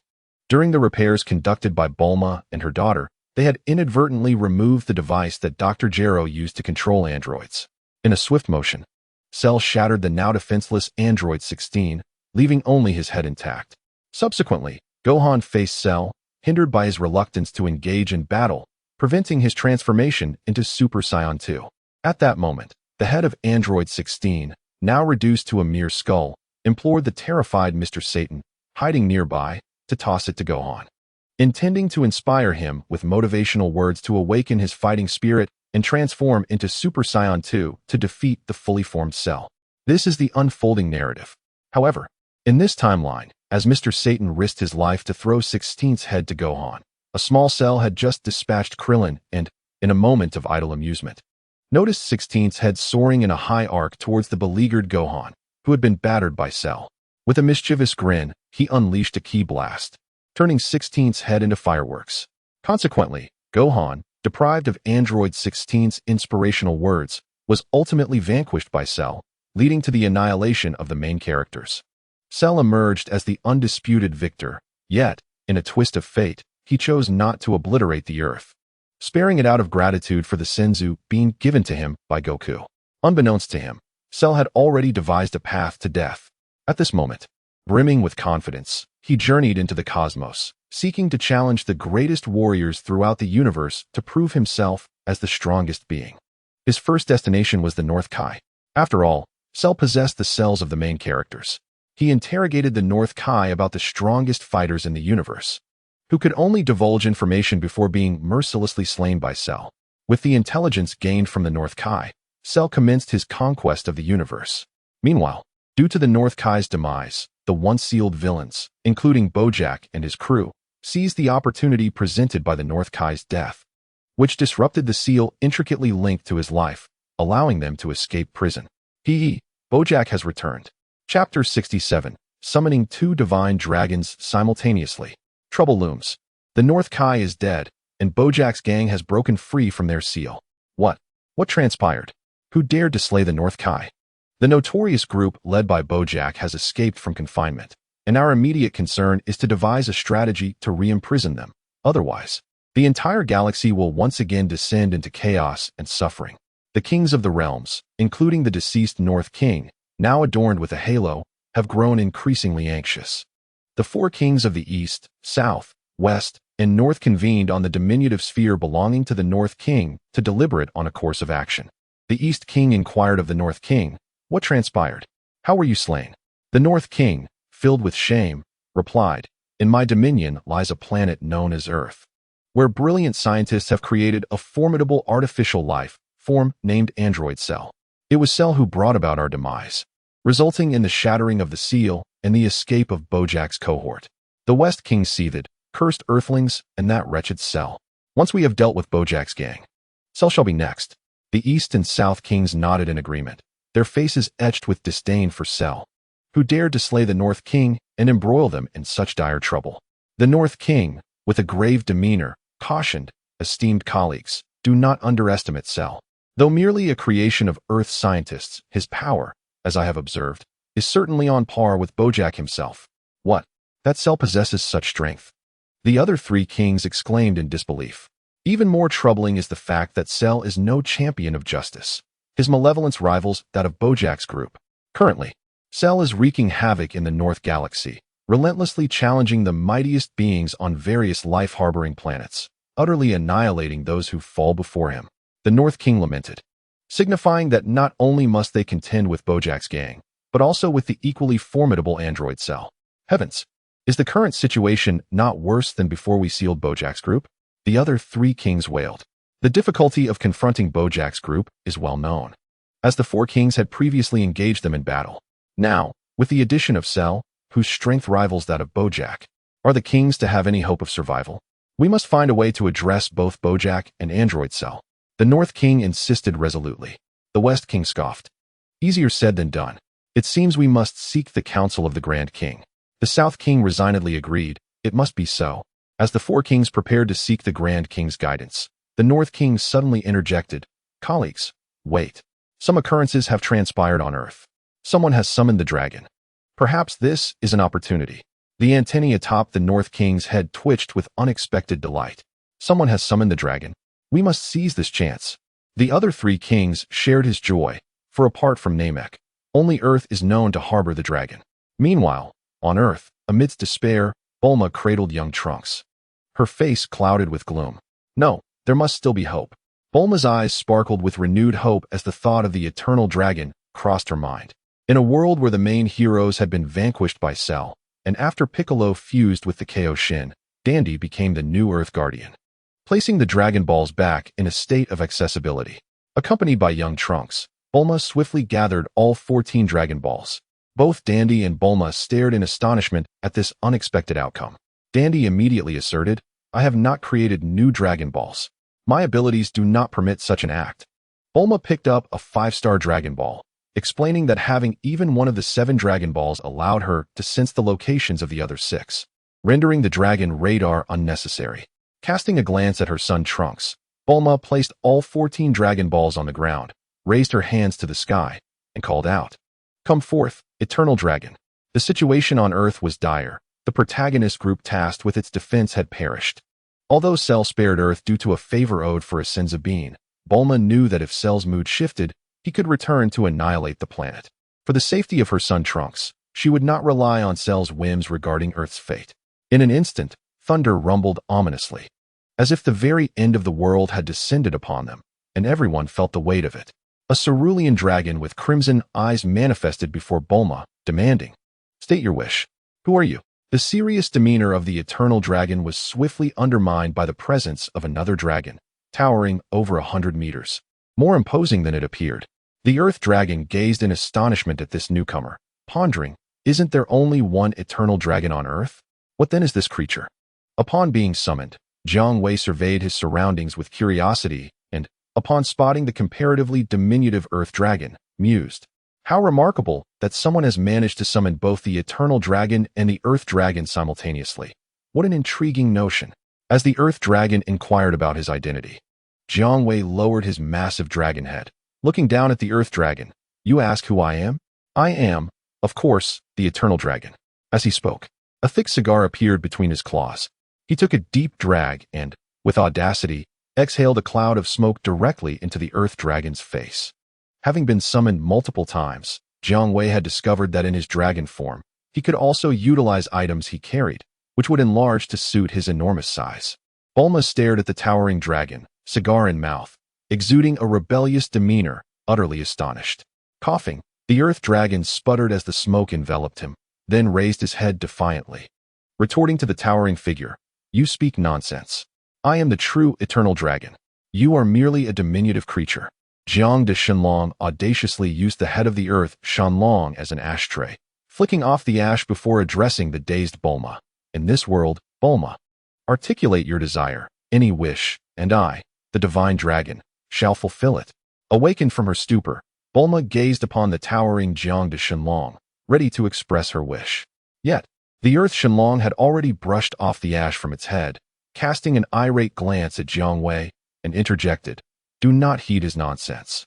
During the repairs conducted by Bulma and her daughter, they had inadvertently removed the device that Dr. Gero used to control androids. In a swift motion, Cell shattered the now defenseless Android 16, leaving only his head intact. Subsequently, Gohan faced Cell, hindered by his reluctance to engage in battle, preventing his transformation into Super Saiyan 2. At that moment, the head of Android 16, now reduced to a mere skull, implored the terrified Mr. Satan, hiding nearby, to toss it to Gohan. Intending to inspire him with motivational words to awaken his fighting spirit and transform into Super Saiyan 2 to defeat the fully formed Cell. This is the unfolding narrative. However, in this timeline, as Mr. Satan risked his life to throw 16's head to Gohan, a small Cell had just dispatched Krillin and, in a moment of idle amusement, noticed 16's head soaring in a high arc towards the beleaguered Gohan, who had been battered by Cell. With a mischievous grin, he unleashed a ki blast, turning 16's head into fireworks. Consequently, Gohan, deprived of Android 16's inspirational words, was ultimately vanquished by Cell, leading to the annihilation of the main characters. Cell emerged as the undisputed victor, yet, in a twist of fate, he chose not to obliterate the Earth, sparing it out of gratitude for the Senzu being given to him by Goku. Unbeknownst to him, Cell had already devised a path to death. At this moment, brimming with confidence, he journeyed into the cosmos, seeking to challenge the greatest warriors throughout the universe to prove himself as the strongest being. His first destination was the North Kai. After all, Cell possessed the cells of the main characters. He interrogated the North Kai about the strongest fighters in the universe, who could only divulge information before being mercilessly slain by Cell. With the intelligence gained from the North Kai, Cell commenced his conquest of the universe. Meanwhile, due to the North Kai's demise, the once sealed villains, including Bojack and his crew, seized the opportunity presented by the North Kai's death, which disrupted the seal intricately linked to his life, allowing them to escape prison. Bojack has returned. Chapter 67, Summoning Two Divine Dragons Simultaneously. Trouble looms. The North Kai is dead, and Bojack's gang has broken free from their seal. What transpired? Who dared to slay the North Kai? The notorious group led by Bojack has escaped from confinement, and our immediate concern is to devise a strategy to re-imprison them. Otherwise, the entire galaxy will once again descend into chaos and suffering. The kings of the realms, including the deceased North King, now adorned with a halo, have grown increasingly anxious. The four kings of the East, South, West, and North convened on the diminutive sphere belonging to the North King to deliberate on a course of action. The East King inquired of the North King, "What transpired? How were you slain?" The North King, filled with shame, replied, "In my dominion lies a planet known as Earth, where brilliant scientists have created a formidable artificial life form named Android Cell. It was Cell who brought about our demise, resulting in the shattering of the seal and the escape of Bojack's cohort. The West King seethed, cursed Earthlings and that wretched Cell. Once we have dealt with Bojack's gang, Cell shall be next." The East and South Kings nodded in agreement, their faces etched with disdain for Cell, who dared to slay the North King and embroil them in such dire trouble. The North King, with a grave demeanor, cautioned, "Esteemed colleagues, do not underestimate Cell. Though merely a creation of Earth scientists, his power, as I have observed, is certainly on par with Bojack himself." "What? That Cell possesses such strength?" The other three kings exclaimed in disbelief. Even more troubling is the fact that Cell is no champion of justice. His malevolence rivals that of Bojack's group. Currently, Cell is wreaking havoc in the North Galaxy, relentlessly challenging the mightiest beings on various life-harboring planets, utterly annihilating those who fall before him. The North King lamented, signifying that not only must they contend with Bojack's gang, but also with the equally formidable Android Cell. Heavens! Is the current situation not worse than before we sealed Bojack's group? The other three kings wailed. The difficulty of confronting Bojack's group is well known, as the four kings had previously engaged them in battle. Now, with the addition of Cell, whose strength rivals that of Bojack, are the kings to have any hope of survival? We must find a way to address both Bojack and Android Cell. The North King insisted resolutely. The West King scoffed. Easier said than done. It seems we must seek the counsel of the Grand King. The South King resignedly agreed. It must be so. As the four kings prepared to seek the Grand King's guidance, the North King suddenly interjected, "Colleagues, wait." Some occurrences have transpired on Earth. Someone has summoned the dragon. Perhaps this is an opportunity. The antennae atop the North King's head twitched with unexpected delight. Someone has summoned the dragon. We must seize this chance. The other three kings shared his joy, for apart from Namek, only Earth is known to harbor the dragon. Meanwhile, on Earth, amidst despair, Bulma cradled young Trunks. Her face clouded with gloom. No, there must still be hope. Bulma's eyes sparkled with renewed hope as the thought of the eternal dragon crossed her mind. In a world where the main heroes had been vanquished by Cell, and after Piccolo fused with the Kaio-ken, Dandy became the new Earth Guardian. Placing the Dragon Balls back in a state of accessibility. Accompanied by young Trunks, Bulma swiftly gathered all 14 Dragon Balls. Both Dandy and Bulma stared in astonishment at this unexpected outcome. Dandy immediately asserted, "I have not created new Dragon Balls. My abilities do not permit such an act." Bulma picked up a 5-star Dragon Ball, explaining that having even one of the 7 Dragon Balls allowed her to sense the locations of the other 6, rendering the Dragon radar unnecessary. Casting a glance at her son Trunks, Bulma placed all 14 Dragon Balls on the ground, raised her hands to the sky, and called out, "Come forth, Eternal Dragon." The situation on Earth was dire. The protagonist group tasked with its defense had perished. Although Cell spared Earth due to a favor owed for a Senzu bean, Bulma knew that if Cell's mood shifted, he could return to annihilate the planet. For the safety of her son Trunks, she would not rely on Cell's whims regarding Earth's fate. In an instant, thunder rumbled ominously, as if the very end of the world had descended upon them, and everyone felt the weight of it. A cerulean dragon with crimson eyes manifested before Bulma, demanding, "State your wish. Who are you?" The serious demeanor of the eternal dragon was swiftly undermined by the presence of another dragon, towering over 100 meters. More imposing than it appeared. The Earth Dragon gazed in astonishment at this newcomer, pondering, isn't there only one eternal dragon on Earth? What then is this creature? Upon being summoned, Jiang Wei surveyed his surroundings with curiosity and, upon spotting the comparatively diminutive Earth Dragon, mused, "How remarkable that someone has managed to summon both the Eternal Dragon and the Earth Dragon simultaneously. What an intriguing notion." As the Earth Dragon inquired about his identity, Jiang Wei lowered his massive dragon head. Looking down at the Earth Dragon, "You ask who I am? I am, of course, the Eternal Dragon." As he spoke, a thick cigar appeared between his claws. He took a deep drag and, with audacity, exhaled a cloud of smoke directly into the Earth Dragon's face. Having been summoned multiple times, Jiang Wei had discovered that in his dragon form, he could also utilize items he carried, which would enlarge to suit his enormous size. Bulma stared at the towering dragon, cigar in mouth, exuding a rebellious demeanor, utterly astonished. Coughing, the Earth Dragon sputtered as the smoke enveloped him, then raised his head defiantly. Retorting to the towering figure, "You speak nonsense. I am the true Eternal Dragon. You are merely a diminutive creature." Jiang de Shenlong audaciously used the head of the Earth Shenlong as an ashtray, flicking off the ash before addressing the dazed Bulma. "In this world, Bulma, articulate your desire, any wish, and I, the Divine Dragon, shall fulfill it." Awakened from her stupor, Bulma gazed upon the towering Jiang de Shenlong, ready to express her wish. Yet, the Earth Shenlong had already brushed off the ash from its head, casting an irate glance at Jiang Wei, and interjected, "Do not heed his nonsense.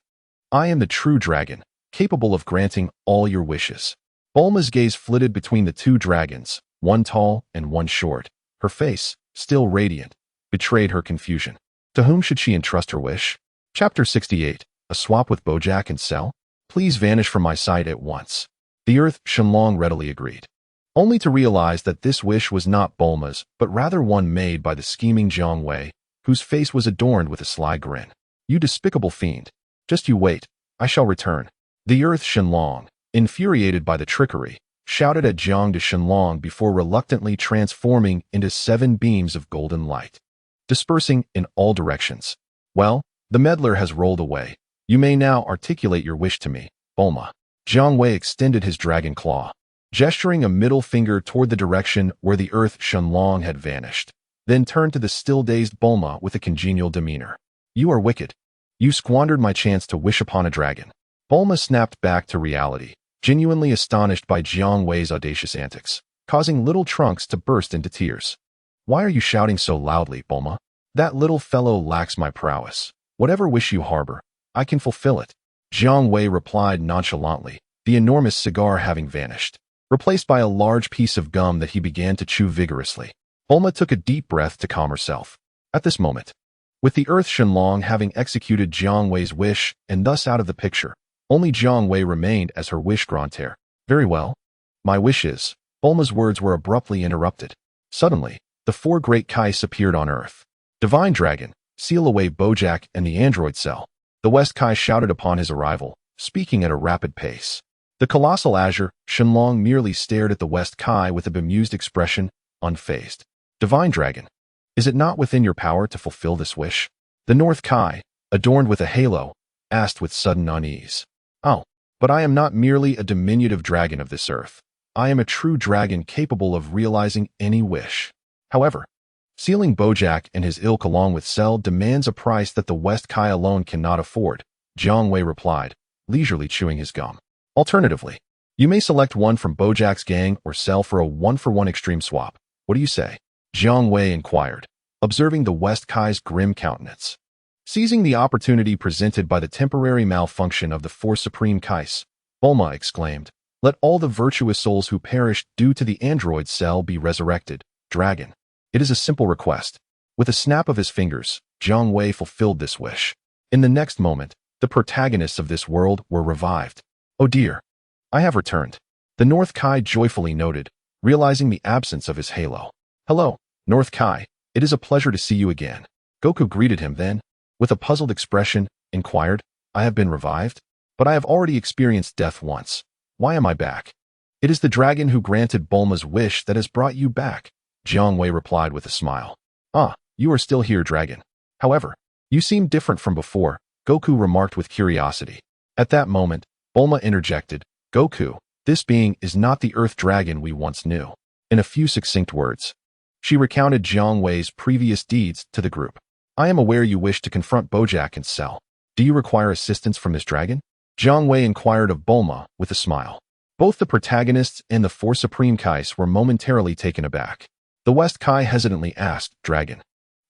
I am the true dragon, capable of granting all your wishes." Bulma's gaze flitted between the two dragons, one tall and one short. Her face, still radiant, betrayed her confusion. To whom should she entrust her wish? Chapter 68, A Swap with Bojack and Cell? "Please vanish from my sight at once." The Earth Shenlong readily agreed, only to realize that this wish was not Bulma's, but rather one made by the scheming Jiang Wei, whose face was adorned with a sly grin. "You despicable fiend. Just you wait, I shall return." The Earth Shenlong, infuriated by the trickery, shouted at Jiang de Shenlong before reluctantly transforming into 7 beams of golden light, dispersing in all directions. "Well, the meddler has rolled away. You may now articulate your wish to me, Bulma." Jiang Wei extended his dragon claw, gesturing a middle finger toward the direction where the Earth Shenlong had vanished, then turned to the still-dazed Bulma with a congenial demeanor. "You are wicked. You squandered my chance to wish upon a dragon." Bulma snapped back to reality, genuinely astonished by Jiang Wei's audacious antics, causing little Trunks to burst into tears. "Why are you shouting so loudly, Bulma? That little fellow lacks my prowess. Whatever wish you harbor, I can fulfill it." Jiang Wei replied nonchalantly, the enormous cigar having vanished, replaced by a large piece of gum that he began to chew vigorously. Bulma took a deep breath to calm herself. At this moment, with the Earth Shenlong having executed Jiang Wei's wish and thus out of the picture, only Jiang Wei remained as her wish grantor. Very well. My wish is. Bulma's words were abruptly interrupted. Suddenly, the four great Kais appeared on Earth. Divine Dragon, seal away Bojack and the android cell. The West Kai shouted upon his arrival, speaking at a rapid pace. The colossal Azure, Shenlong merely stared at the West Kai with a bemused expression, unfazed. Divine Dragon, is it not within your power to fulfill this wish? The North Kai, adorned with a halo, asked with sudden unease. Oh, but I am not merely a diminutive dragon of this earth. I am a true dragon capable of realizing any wish. However, sealing Bojack and his ilk along with Cell demands a price that the West Kai alone cannot afford, Jiang Wei replied, leisurely chewing his gum. Alternatively, you may select one from Bojack's gang or Cell for a one-for-one extreme swap. What do you say? Jiang Wei inquired, observing the West Kai's grim countenance. Seizing the opportunity presented by the temporary malfunction of the four supreme Kais, Bulma exclaimed, let all the virtuous souls who perished due to the android cell be resurrected, dragon. It is a simple request. With a snap of his fingers, Jiang Wei fulfilled this wish. In the next moment, the protagonists of this world were revived. Oh dear, I have returned, the North Kai joyfully noted, realizing the absence of his halo. Hello, North Kai, it is a pleasure to see you again. Goku greeted him then, with a puzzled expression, inquired, I have been revived? But I have already experienced death once. Why am I back? It is the dragon who granted Bulma's wish that has brought you back, Jiang Wei replied with a smile. Ah, you are still here, dragon. However, you seem different from before, Goku remarked with curiosity. At that moment, Bulma interjected, Goku, this being is not the Earth Dragon we once knew. In a few succinct words, she recounted Jiang Wei's previous deeds to the group. I am aware you wish to confront Bojack and Cell. Do you require assistance from this dragon? Jiang Wei inquired of Bulma with a smile. Both the protagonists and the four supreme Kais were momentarily taken aback. The West Kai hesitantly asked, Dragon,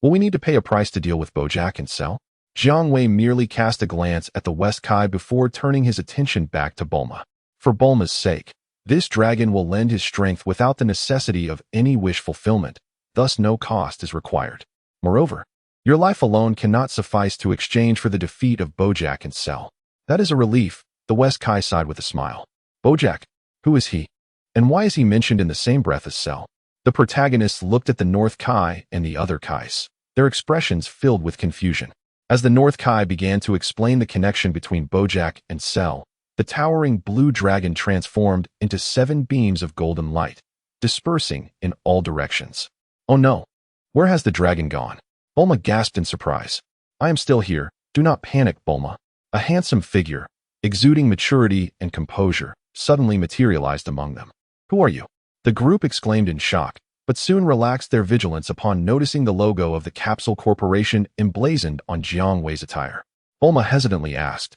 will we need to pay a price to deal with Bojack and Cell? Jiang Wei merely cast a glance at the West Kai before turning his attention back to Bulma. For Bulma's sake, this dragon will lend his strength without the necessity of any wish fulfillment, thus no cost is required. Moreover, your life alone cannot suffice to exchange for the defeat of Bojack and Cell. That is a relief, the West Kai sighed with a smile. Bojack, who is he? And why is he mentioned in the same breath as Cell? The protagonists looked at the North Kai and the other Kais, their expressions filled with confusion. As the North Kai began to explain the connection between Bojack and Cell, the towering blue dragon transformed into 7 beams of golden light, dispersing in all directions. Oh no, where has the dragon gone? Bulma gasped in surprise. I am still here, do not panic, Bulma. A handsome figure, exuding maturity and composure, suddenly materialized among them. Who are you? The group exclaimed in shock, but soon relaxed their vigilance upon noticing the logo of the Capsule Corporation emblazoned on Jiang Wei's attire. Bulma hesitantly asked,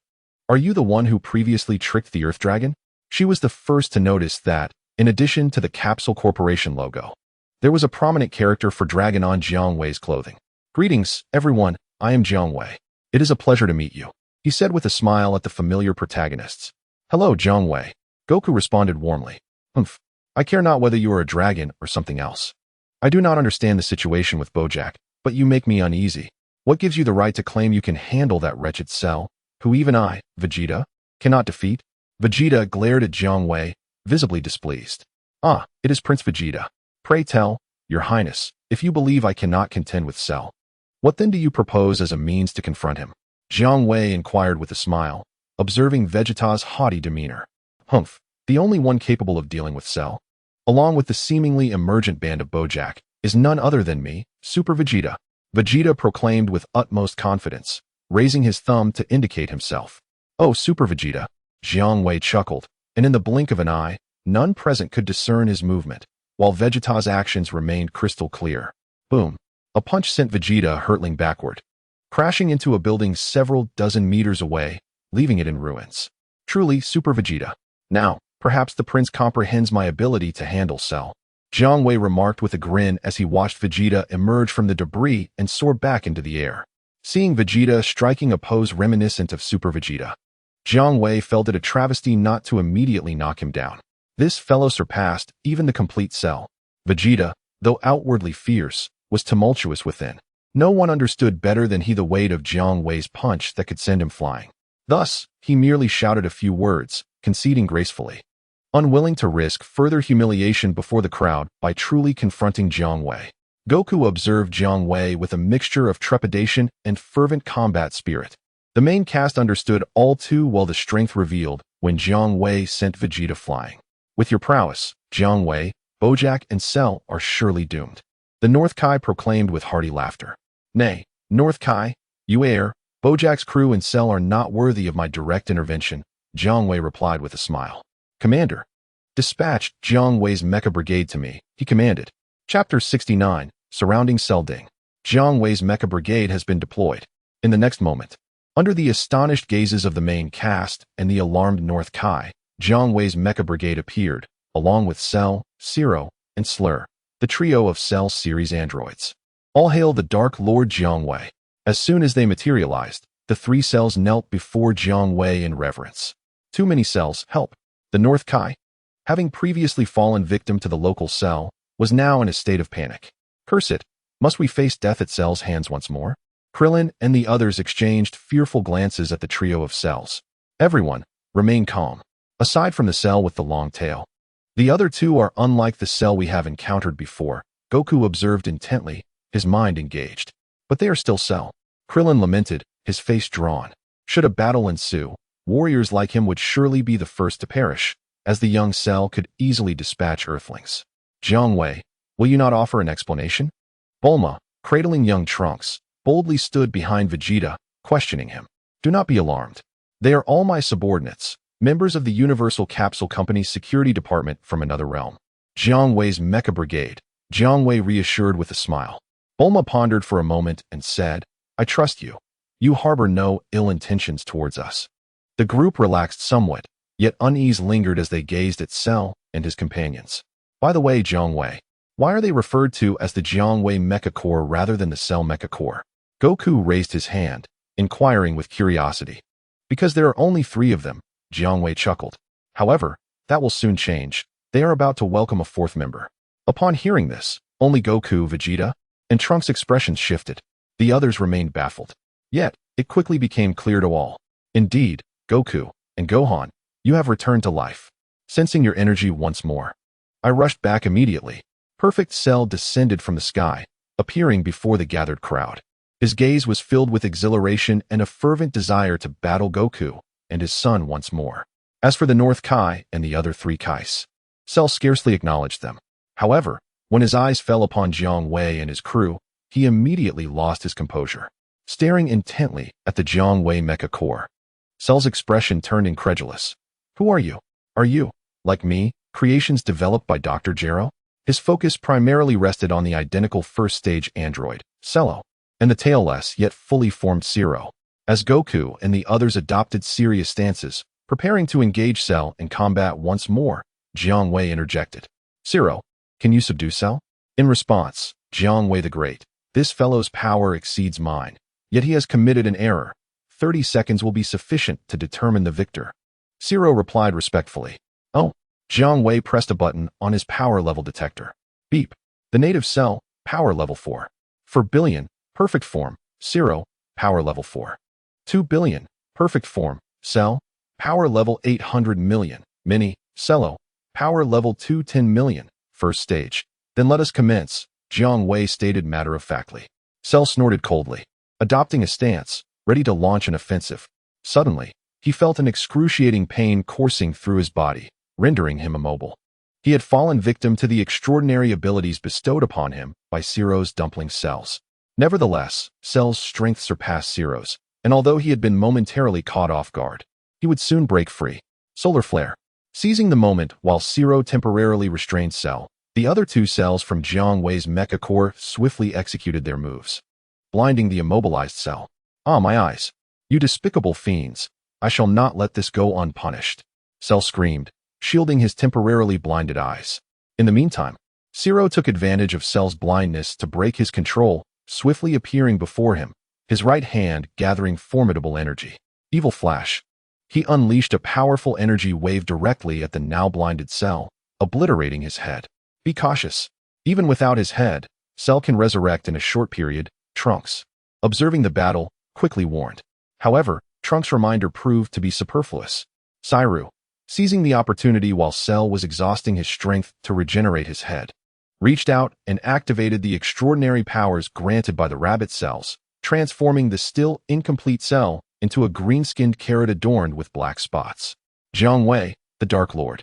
are you the one who previously tricked the Earth Dragon? She was the first to notice that, in addition to the Capsule Corporation logo, there was a prominent character for dragon on Jiang Wei's clothing. Greetings, everyone, I am Jiang Wei. It is a pleasure to meet you, he said with a smile at the familiar protagonists. Hello, Jiang Wei. Goku responded warmly. Humph, I care not whether you are a dragon or something else. I do not understand the situation with Bojack, but you make me uneasy. What gives you the right to claim you can handle that wretched Cell, who even I, Vegeta, cannot defeat? Vegeta glared at Jiang Wei, visibly displeased. Ah, it is Prince Vegeta. Pray tell, Your Highness, if you believe I cannot contend with Cell, what then do you propose as a means to confront him? Jiang Wei inquired with a smile, observing Vegeta's haughty demeanor. Humph, the only one capable of dealing with Cell, along with the seemingly emergent band of Bojack, is none other than me, Super Vegeta. Vegeta proclaimed with utmost confidence, raising his thumb to indicate himself. Oh, Super Vegeta, Jiang Wei chuckled, and in the blink of an eye, none present could discern his movement, while Vegeta's actions remained crystal clear. Boom! A punch sent Vegeta hurtling backward, crashing into a building several dozen meters away, leaving it in ruins. Truly, Super Vegeta. Now, perhaps the prince comprehends my ability to handle Cell, Jiang Wei remarked with a grin as he watched Vegeta emerge from the debris and soar back into the air. Seeing Vegeta striking a pose reminiscent of Super Vegeta, Jiang Wei felt it a travesty not to immediately knock him down. This fellow surpassed even the complete Cell. Vegeta, though outwardly fierce, was tumultuous within. No one understood better than he the weight of Jiang Wei's punch that could send him flying. Thus, he merely shouted a few words, conceding gracefully, unwilling to risk further humiliation before the crowd by truly confronting Jiang Wei. Goku observed Jiang Wei with a mixture of trepidation and fervent combat spirit. The main cast understood all too well the strength revealed when Jiang Wei sent Vegeta flying. With your prowess, Jiang Wei, Bojack, and Cell are surely doomed. The North Kai proclaimed with hearty laughter. Nay, North Kai, you err. Bojack's crew and Cell are not worthy of my direct intervention, Jiang Wei replied with a smile. Commander, dispatch Jiang Wei's mecha brigade to me, he commanded. Chapter 69, Surrounding Cell Ding. Jiang Wei's mecha brigade has been deployed. In the next moment, under the astonished gazes of the main cast and the alarmed North Kai, Jiang Wei's mecha brigade appeared, along with Cell, Zero, and Slur, the trio of Cell series androids. All hail the Dark Lord Jiang Wei. As soon as they materialized, the three cells knelt before Jiang Wei in reverence. Too many cells, help. The North Kai, having previously fallen victim to the local Cell, was now in a state of panic. Curse it, must we face death at Cell's hands once more? Krillin and the others exchanged fearful glances at the trio of cells. Everyone, remain calm. Aside from the Cell with the long tail, the other two are unlike the Cell we have encountered before, Goku observed intently, his mind engaged. But they are still Cell. Krillin lamented, his face drawn. Should a battle ensue, warriors like him would surely be the first to perish, as the young Cell could easily dispatch Earthlings. Jiang Wei, will you not offer an explanation? Bulma, cradling young Trunks, boldly stood behind Vegeta, questioning him. Do not be alarmed. They are all my subordinates, members of the Universal Capsule Company's security department from another realm. Jiang Wei's mecha brigade, Jiang Wei reassured with a smile. Bulma pondered for a moment and said, I trust you. You harbor no ill intentions towards us. The group relaxed somewhat, yet unease lingered as they gazed at Cell and his companions. By the way, Jiang Wei, why are they referred to as the Jiang Wei Mecha Corps rather than the Cell Mecha Corps? Goku raised his hand, inquiring with curiosity. Because there are only 3 of them, Jiang Wei chuckled. However, that will soon change. They are about to welcome a 4th member. Upon hearing this, only Goku, Vegeta, and Trunks' expressions shifted. The others remained baffled. Yet, it quickly became clear to all. Indeed, Goku and Gohan, you have returned to life. Sensing your energy once more, I rushed back immediately. Perfect Cell descended from the sky, appearing before the gathered crowd. His gaze was filled with exhilaration and a fervent desire to battle Goku and his son once more. As for the North Kai and the other 3 Kais, Cell scarcely acknowledged them. However, when his eyes fell upon Jiang Wei and his crew, he immediately lost his composure. Staring intently at the Jiang Wei Mecha Corps, Cell's expression turned incredulous. Who are you? Are you, like me, creations developed by Dr. Gero? His focus primarily rested on the identical first-stage android, Cello, and the tailless yet fully formed Zero. As Goku and the others adopted serious stances, preparing to engage Cell in combat once more, Jiang Wei interjected. Zero, can you subdue Cell? In response, Jiang Wei the Great, this fellow's power exceeds mine, yet he has committed an error. 30 seconds will be sufficient to determine the victor. Zero replied respectfully. Oh. Jiang Wei pressed a button on his power level detector. Beep. The native Cell, power level 4. For billion, perfect form, Zero, power level 4. 2 billion, perfect form, Cell, power level 800 million, Mini, Cello, power level 210 million, first stage. Then let us commence, Jiang Wei stated matter-of-factly. Cell snorted coldly, adopting a stance, ready to launch an offensive. Suddenly, he felt an excruciating pain coursing through his body, rendering him immobile. He had fallen victim to the extraordinary abilities bestowed upon him by Zero's dumpling cells. Nevertheless, Cell's strength surpassed Zero's, and although he had been momentarily caught off guard, he would soon break free. Solar Flare. Seizing the moment while Zero temporarily restrained Cell, the other 2 cells from Jiang Wei's Mecha Corps swiftly executed their moves, blinding the immobilized Cell. Ah, my eyes! You despicable fiends! I shall not let this go unpunished. Cell screamed, shielding his temporarily blinded eyes. In the meantime, Zero took advantage of Cell's blindness to break his control, swiftly appearing before him, his right hand gathering formidable energy. Evil Flash. He unleashed a powerful energy wave directly at the now-blinded Cell, obliterating his head. Be cautious. Even without his head, Cell can resurrect in a short period, Trunks. Observing the battle, quickly warned. However, Trunks' reminder proved to be superfluous. Sairu, seizing the opportunity while Cell was exhausting his strength to regenerate his head, reached out and activated the extraordinary powers granted by the rabbit cells, transforming the still incomplete Cell into a green-skinned carrot adorned with black spots. Jiang Wei, the Dark Lord.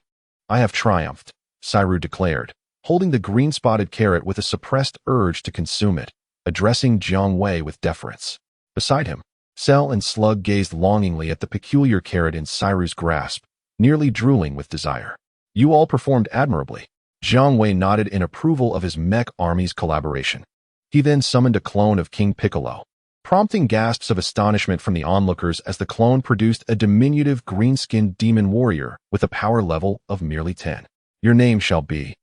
I have triumphed, Sairu declared, holding the green-spotted carrot with a suppressed urge to consume it, addressing Jiang Wei with deference. Beside him, Cell and Slug gazed longingly at the peculiar carrot in Sairu's grasp, nearly drooling with desire. You all performed admirably. Jiang Wei nodded in approval of his mech army's collaboration. He then summoned a clone of King Piccolo, prompting gasps of astonishment from the onlookers as the clone produced a diminutive green-skinned demon warrior with a power level of merely 10. Your name shall be.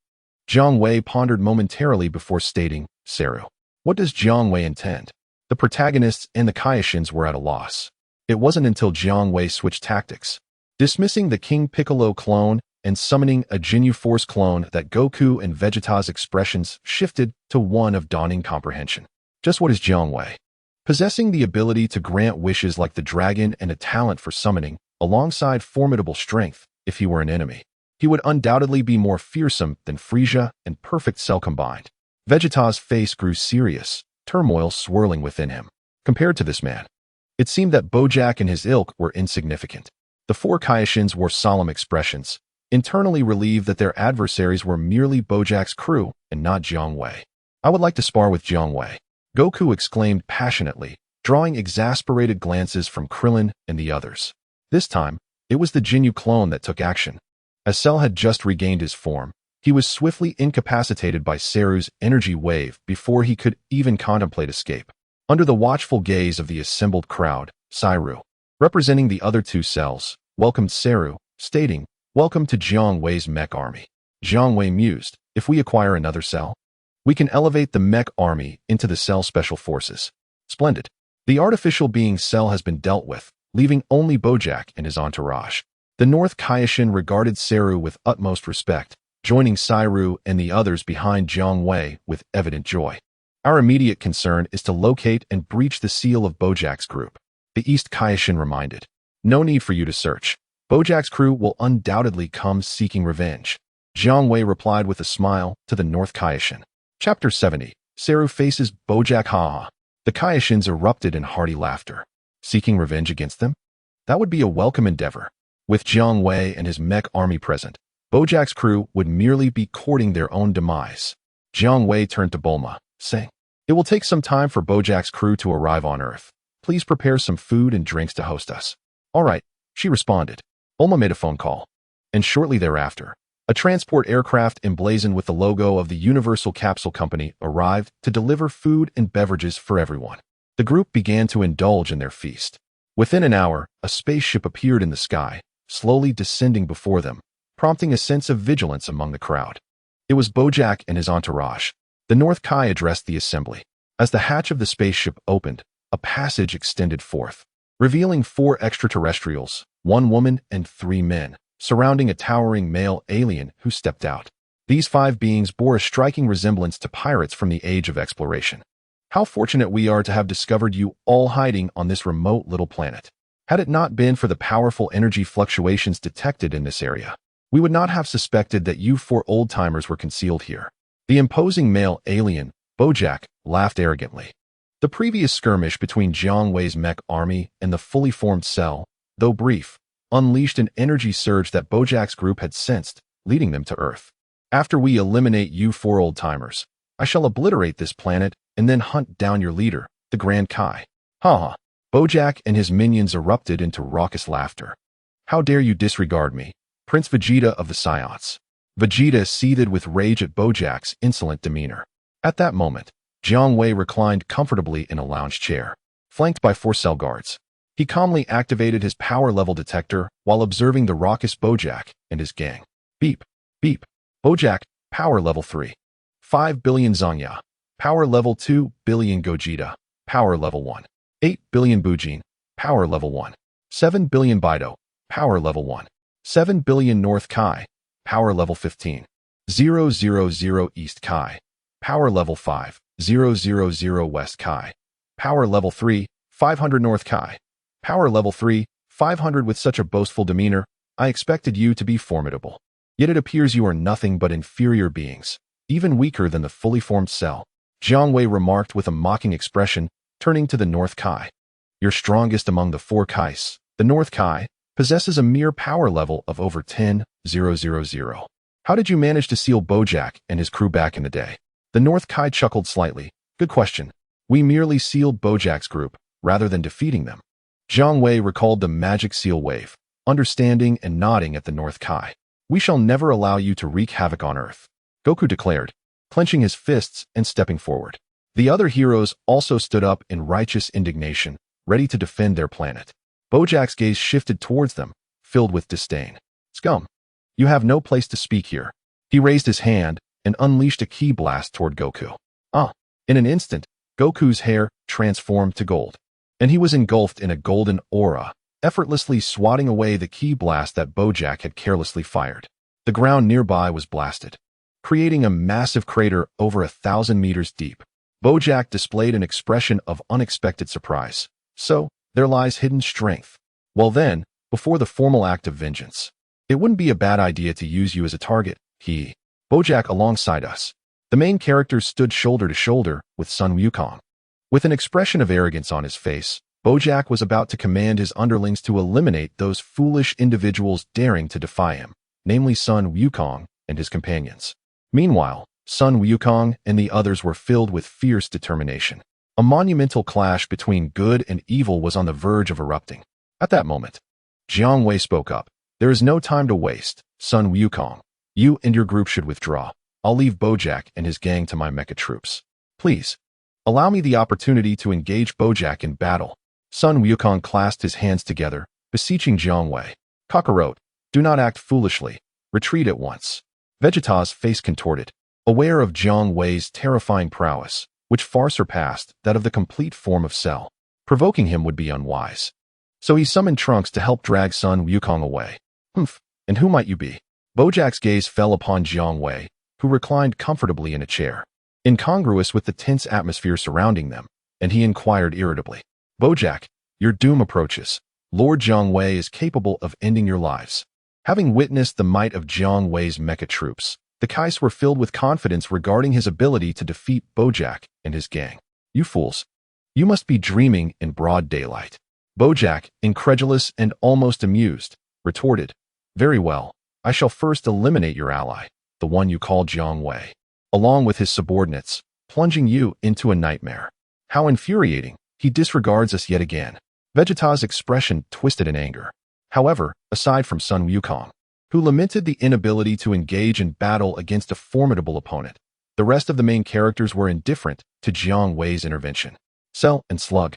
Jiang Wei pondered momentarily before stating, Sairu. What does Jiang Wei intend? The protagonists and the Kaio-kens were at a loss. It wasn't until Jiang Wei switched tactics, dismissing the King Piccolo clone and summoning a Ginyu Force clone that Goku and Vegeta's expressions shifted to one of dawning comprehension. Just what is Jiang Wei? Possessing the ability to grant wishes like the dragon and a talent for summoning, alongside formidable strength, if he were an enemy, he would undoubtedly be more fearsome than Frieza and Perfect Cell combined. Vegeta's face grew serious, turmoil swirling within him. Compared to this man, it seemed that Bojack and his ilk were insignificant. The four Kaio-kens wore solemn expressions, internally relieved that their adversaries were merely Bojack's crew and not Jiang Wei. I would like to spar with Jiang Wei, Goku exclaimed passionately, drawing exasperated glances from Krillin and the others. This time, it was the Ginyu clone that took action. As Cell had just regained his form, he was swiftly incapacitated by Sairu's energy wave before he could even contemplate escape. Under the watchful gaze of the assembled crowd, Sairu, representing the other two cells, welcomed Sairu, stating, Welcome to Jiang Wei's mech army. Jiang Wei mused, if we acquire another cell, we can elevate the mech army into the Cell Special Forces. Splendid. The artificial being Cell has been dealt with, leaving only Bojack and his entourage. The North Kaio-ken regarded Sairu with utmost respect, joining Sairu and the others behind Jiang Wei with evident joy. Our immediate concern is to locate and breach the seal of Bojack's group, the East Kaio-ken reminded. No need for you to search. Bojack's crew will undoubtedly come seeking revenge. Jiang Wei replied with a smile to the North Kaio-ken. Chapter 70. Sairu faces Bojack. Ha. The Kaio-kens erupted in hearty laughter. Seeking revenge against them? That would be a welcome endeavor. With Jiang Wei and his mech army present, Bojack's crew would merely be courting their own demise. Jiang Wei turned to Bulma, saying, It will take some time for Bojack's crew to arrive on Earth. Please prepare some food and drinks to host us. All right, she responded. Bulma made a phone call. And shortly thereafter, a transport aircraft emblazoned with the logo of the Universal Capsule Company arrived to deliver food and beverages for everyone. The group began to indulge in their feast. Within an hour, a spaceship appeared in the sky, slowly descending before them, prompting a sense of vigilance among the crowd. It was Bojack and his entourage. The North Kai addressed the assembly. As the hatch of the spaceship opened, a passage extended forth, revealing 4 extraterrestrials, 1 woman and 3 men, surrounding a towering male alien who stepped out. These 5 beings bore a striking resemblance to pirates from the age of exploration. How fortunate we are to have discovered you all hiding on this remote little planet. Had it not been for the powerful energy fluctuations detected in this area, we would not have suspected that you 4 old-timers were concealed here. The imposing male alien, Bojack, laughed arrogantly. The previous skirmish between Jiang Wei's mech army and the fully formed Cell, though brief, unleashed an energy surge that Bojack's group had sensed, leading them to Earth. After we eliminate you 4 old-timers, I shall obliterate this planet and then hunt down your leader, the Grand Kai. Ha ha. Bojack and his minions erupted into raucous laughter. How dare you disregard me, Prince Vegeta of the Saiyans. Vegeta seethed with rage at Bojack's insolent demeanor. At that moment, Jiang Wei reclined comfortably in a lounge chair, flanked by 4 cell guards. He calmly activated his power level detector while observing the raucous Bojack and his gang. Beep, beep. Bojack, power level 3. 5 billion Zangya. Power level 2 billion Gogeta. Power level 1. 8 billion Bujin. Power level 1. 7 billion Baido. Power level 1. 7 billion North Kai. Power level 15. 000 East Kai. Power level 5. 000 West Kai. Power level 3. 500 North Kai. Power level 3. 500. With such a boastful demeanor, I expected you to be formidable. Yet it appears you are nothing but inferior beings, even weaker than the fully formed Cell. Jiang Wei remarked with a mocking expression, turning to the North Kai. You're strongest among the 4 Kais. The North Kai possesses a mere power level of over 10,000. How did you manage to seal Bojack and his crew back in the day? The North Kai chuckled slightly. Good question. We merely sealed Bojack's group, rather than defeating them. Jiang Wei recalled the magic seal wave, understanding and nodding at the North Kai. We shall never allow you to wreak havoc on Earth, Goku declared, clenching his fists and stepping forward. The other heroes also stood up in righteous indignation, ready to defend their planet. Bojack's gaze shifted towards them, filled with disdain. Scum! You have no place to speak here. He raised his hand and unleashed a ki blast toward Goku. In an instant, Goku's hair transformed to gold, and he was engulfed in a golden aura, effortlessly swatting away the ki blast that Bojack had carelessly fired. The ground nearby was blasted, creating a massive crater over 1,000 meters deep. Bojack displayed an expression of unexpected surprise. So, there lies hidden strength. Well then, before the formal act of vengeance, it wouldn't be a bad idea to use you as a target. Bojack alongside us. The main characters stood shoulder to shoulder with Sun Wukong. With an expression of arrogance on his face, Bojack was about to command his underlings to eliminate those foolish individuals daring to defy him, namely Sun Wukong and his companions. Meanwhile, Sun Wukong and the others were filled with fierce determination. A monumental clash between good and evil was on the verge of erupting. At that moment, Jiang Wei spoke up. There is no time to waste, Sun Wukong. You and your group should withdraw. I'll leave Bojack and his gang to my mecha troops. Please, allow me the opportunity to engage Bojack in battle. Sun Wukong clasped his hands together, beseeching Jiang Wei. Kakarot, do not act foolishly. Retreat at once. Vegeta's face contorted, aware of Jiang Wei's terrifying prowess, which far surpassed that of the complete form of Cell. Provoking him would be unwise. So he summoned Trunks to help drag Sun Wukong away. And who might you be? Bojack's gaze fell upon Jiang Wei, who reclined comfortably in a chair, incongruous with the tense atmosphere surrounding them, and he inquired irritably. Bojack, your doom approaches. Lord Jiang Wei is capable of ending your lives. Having witnessed the might of Jiang Wei's mecha troops, the Kais were filled with confidence regarding his ability to defeat Bojack and his gang. You fools. You must be dreaming in broad daylight. Bojack, incredulous and almost amused, retorted. Very well, I shall first eliminate your ally, the one you call Jiang Wei, along with his subordinates, plunging you into a nightmare. How infuriating, he disregards us yet again. Vegeta's expression twisted in anger. However, aside from Sun Wukong, who lamented the inability to engage in battle against a formidable opponent, the rest of the main characters were indifferent to Jiang Wei's intervention. Cell and Slug,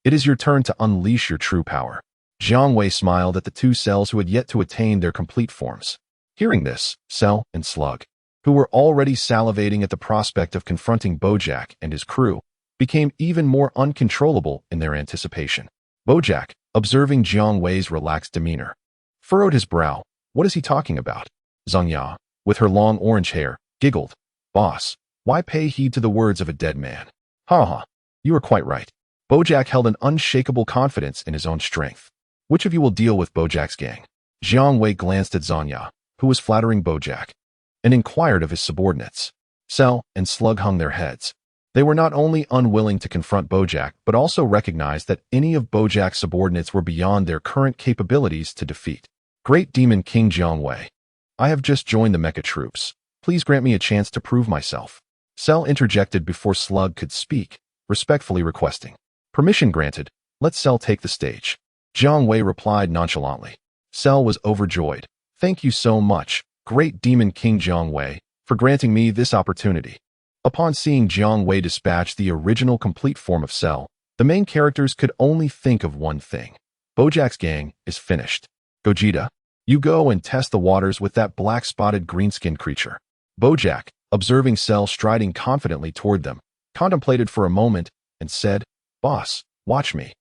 it is your turn to unleash your true power. Jiang Wei smiled at the 2 cells who had yet to attain their complete forms. Hearing this, Cell and Slug, who were already salivating at the prospect of confronting Bojack and his crew, became even more uncontrollable in their anticipation. Bojack, observing Jiang Wei's relaxed demeanor, furrowed his brow. What is he talking about? Zhang Ya, with her long orange hair, giggled. Boss, why pay heed to the words of a dead man? You are quite right. Bojack held an unshakable confidence in his own strength. Which of you will deal with Bojack's gang? Jiang Wei glanced at Zhang Ya, who was flattering Bojack, and inquired of his subordinates. Cell and Slug hung their heads. They were not only unwilling to confront Bojack, but also recognized that any of Bojack's subordinates were beyond their current capabilities to defeat. Great Demon King Jiang Wei, I have just joined the mecha troops. Please grant me a chance to prove myself. Cell interjected before Slug could speak, respectfully requesting. Permission granted. Let Cell take the stage. Jiang Wei replied nonchalantly. Cell was overjoyed. Thank you so much, Great Demon King Jiang Wei, for granting me this opportunity. Upon seeing Jiang Wei dispatch the original complete form of Cell, the main characters could only think of one thing. Bojack's gang is finished. Gogeta, you go and test the waters with that black-spotted green-skinned creature. Bojack, observing Cell striding confidently toward them, contemplated for a moment and said, Boss, watch me.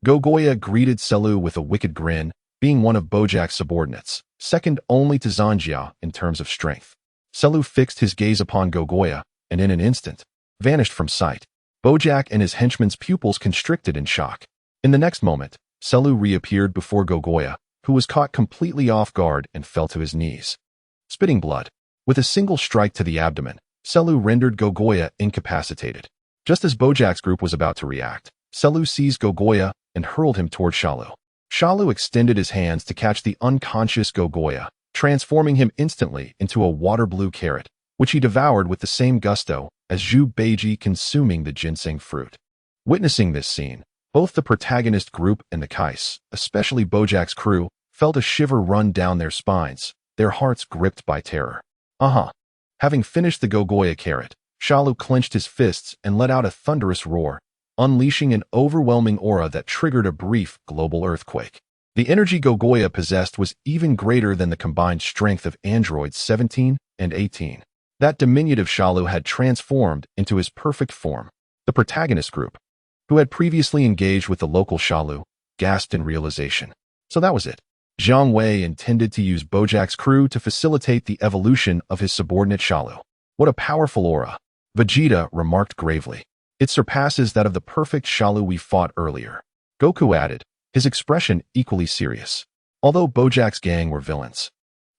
Gogoya greeted Celu with a wicked grin, being one of Bojack's subordinates, second only to Zanjia in terms of strength. Selu fixed his gaze upon Gogoya, and in an instant, vanished from sight. Bojack and his henchman's pupils constricted in shock. In the next moment, Selu reappeared before Gogoya, who was caught completely off guard and fell to his knees, spitting blood. With a single strike to the abdomen, Selu rendered Gogoya incapacitated. Just as Bojack's group was about to react, Selu seized Gogoya and hurled him toward Shalu. Shalu extended his hands to catch the unconscious Gogoya, transforming him instantly into a water-blue carrot, which he devoured with the same gusto as Zhu Beiji consuming the ginseng fruit. Witnessing this scene, both the protagonist group and the Kais, especially Bojack's crew, felt a shiver run down their spines, their hearts gripped by terror. Having finished the Gogoya carrot, Shalu clenched his fists and let out a thunderous roar, unleashing an overwhelming aura that triggered a brief global earthquake. The energy Gogoya possessed was even greater than the combined strength of androids 17 and 18. That diminutive Shalu had transformed into his perfect form. The protagonist group, who had previously engaged with the local Shalu, gasped in realization. So that was it. Jiang Wei intended to use Bojack's crew to facilitate the evolution of his subordinate Shalu. What a powerful aura, Vegeta remarked gravely. It surpasses that of the perfect Shalu we fought earlier. Goku added, his expression equally serious. Although Bojack's gang were villains,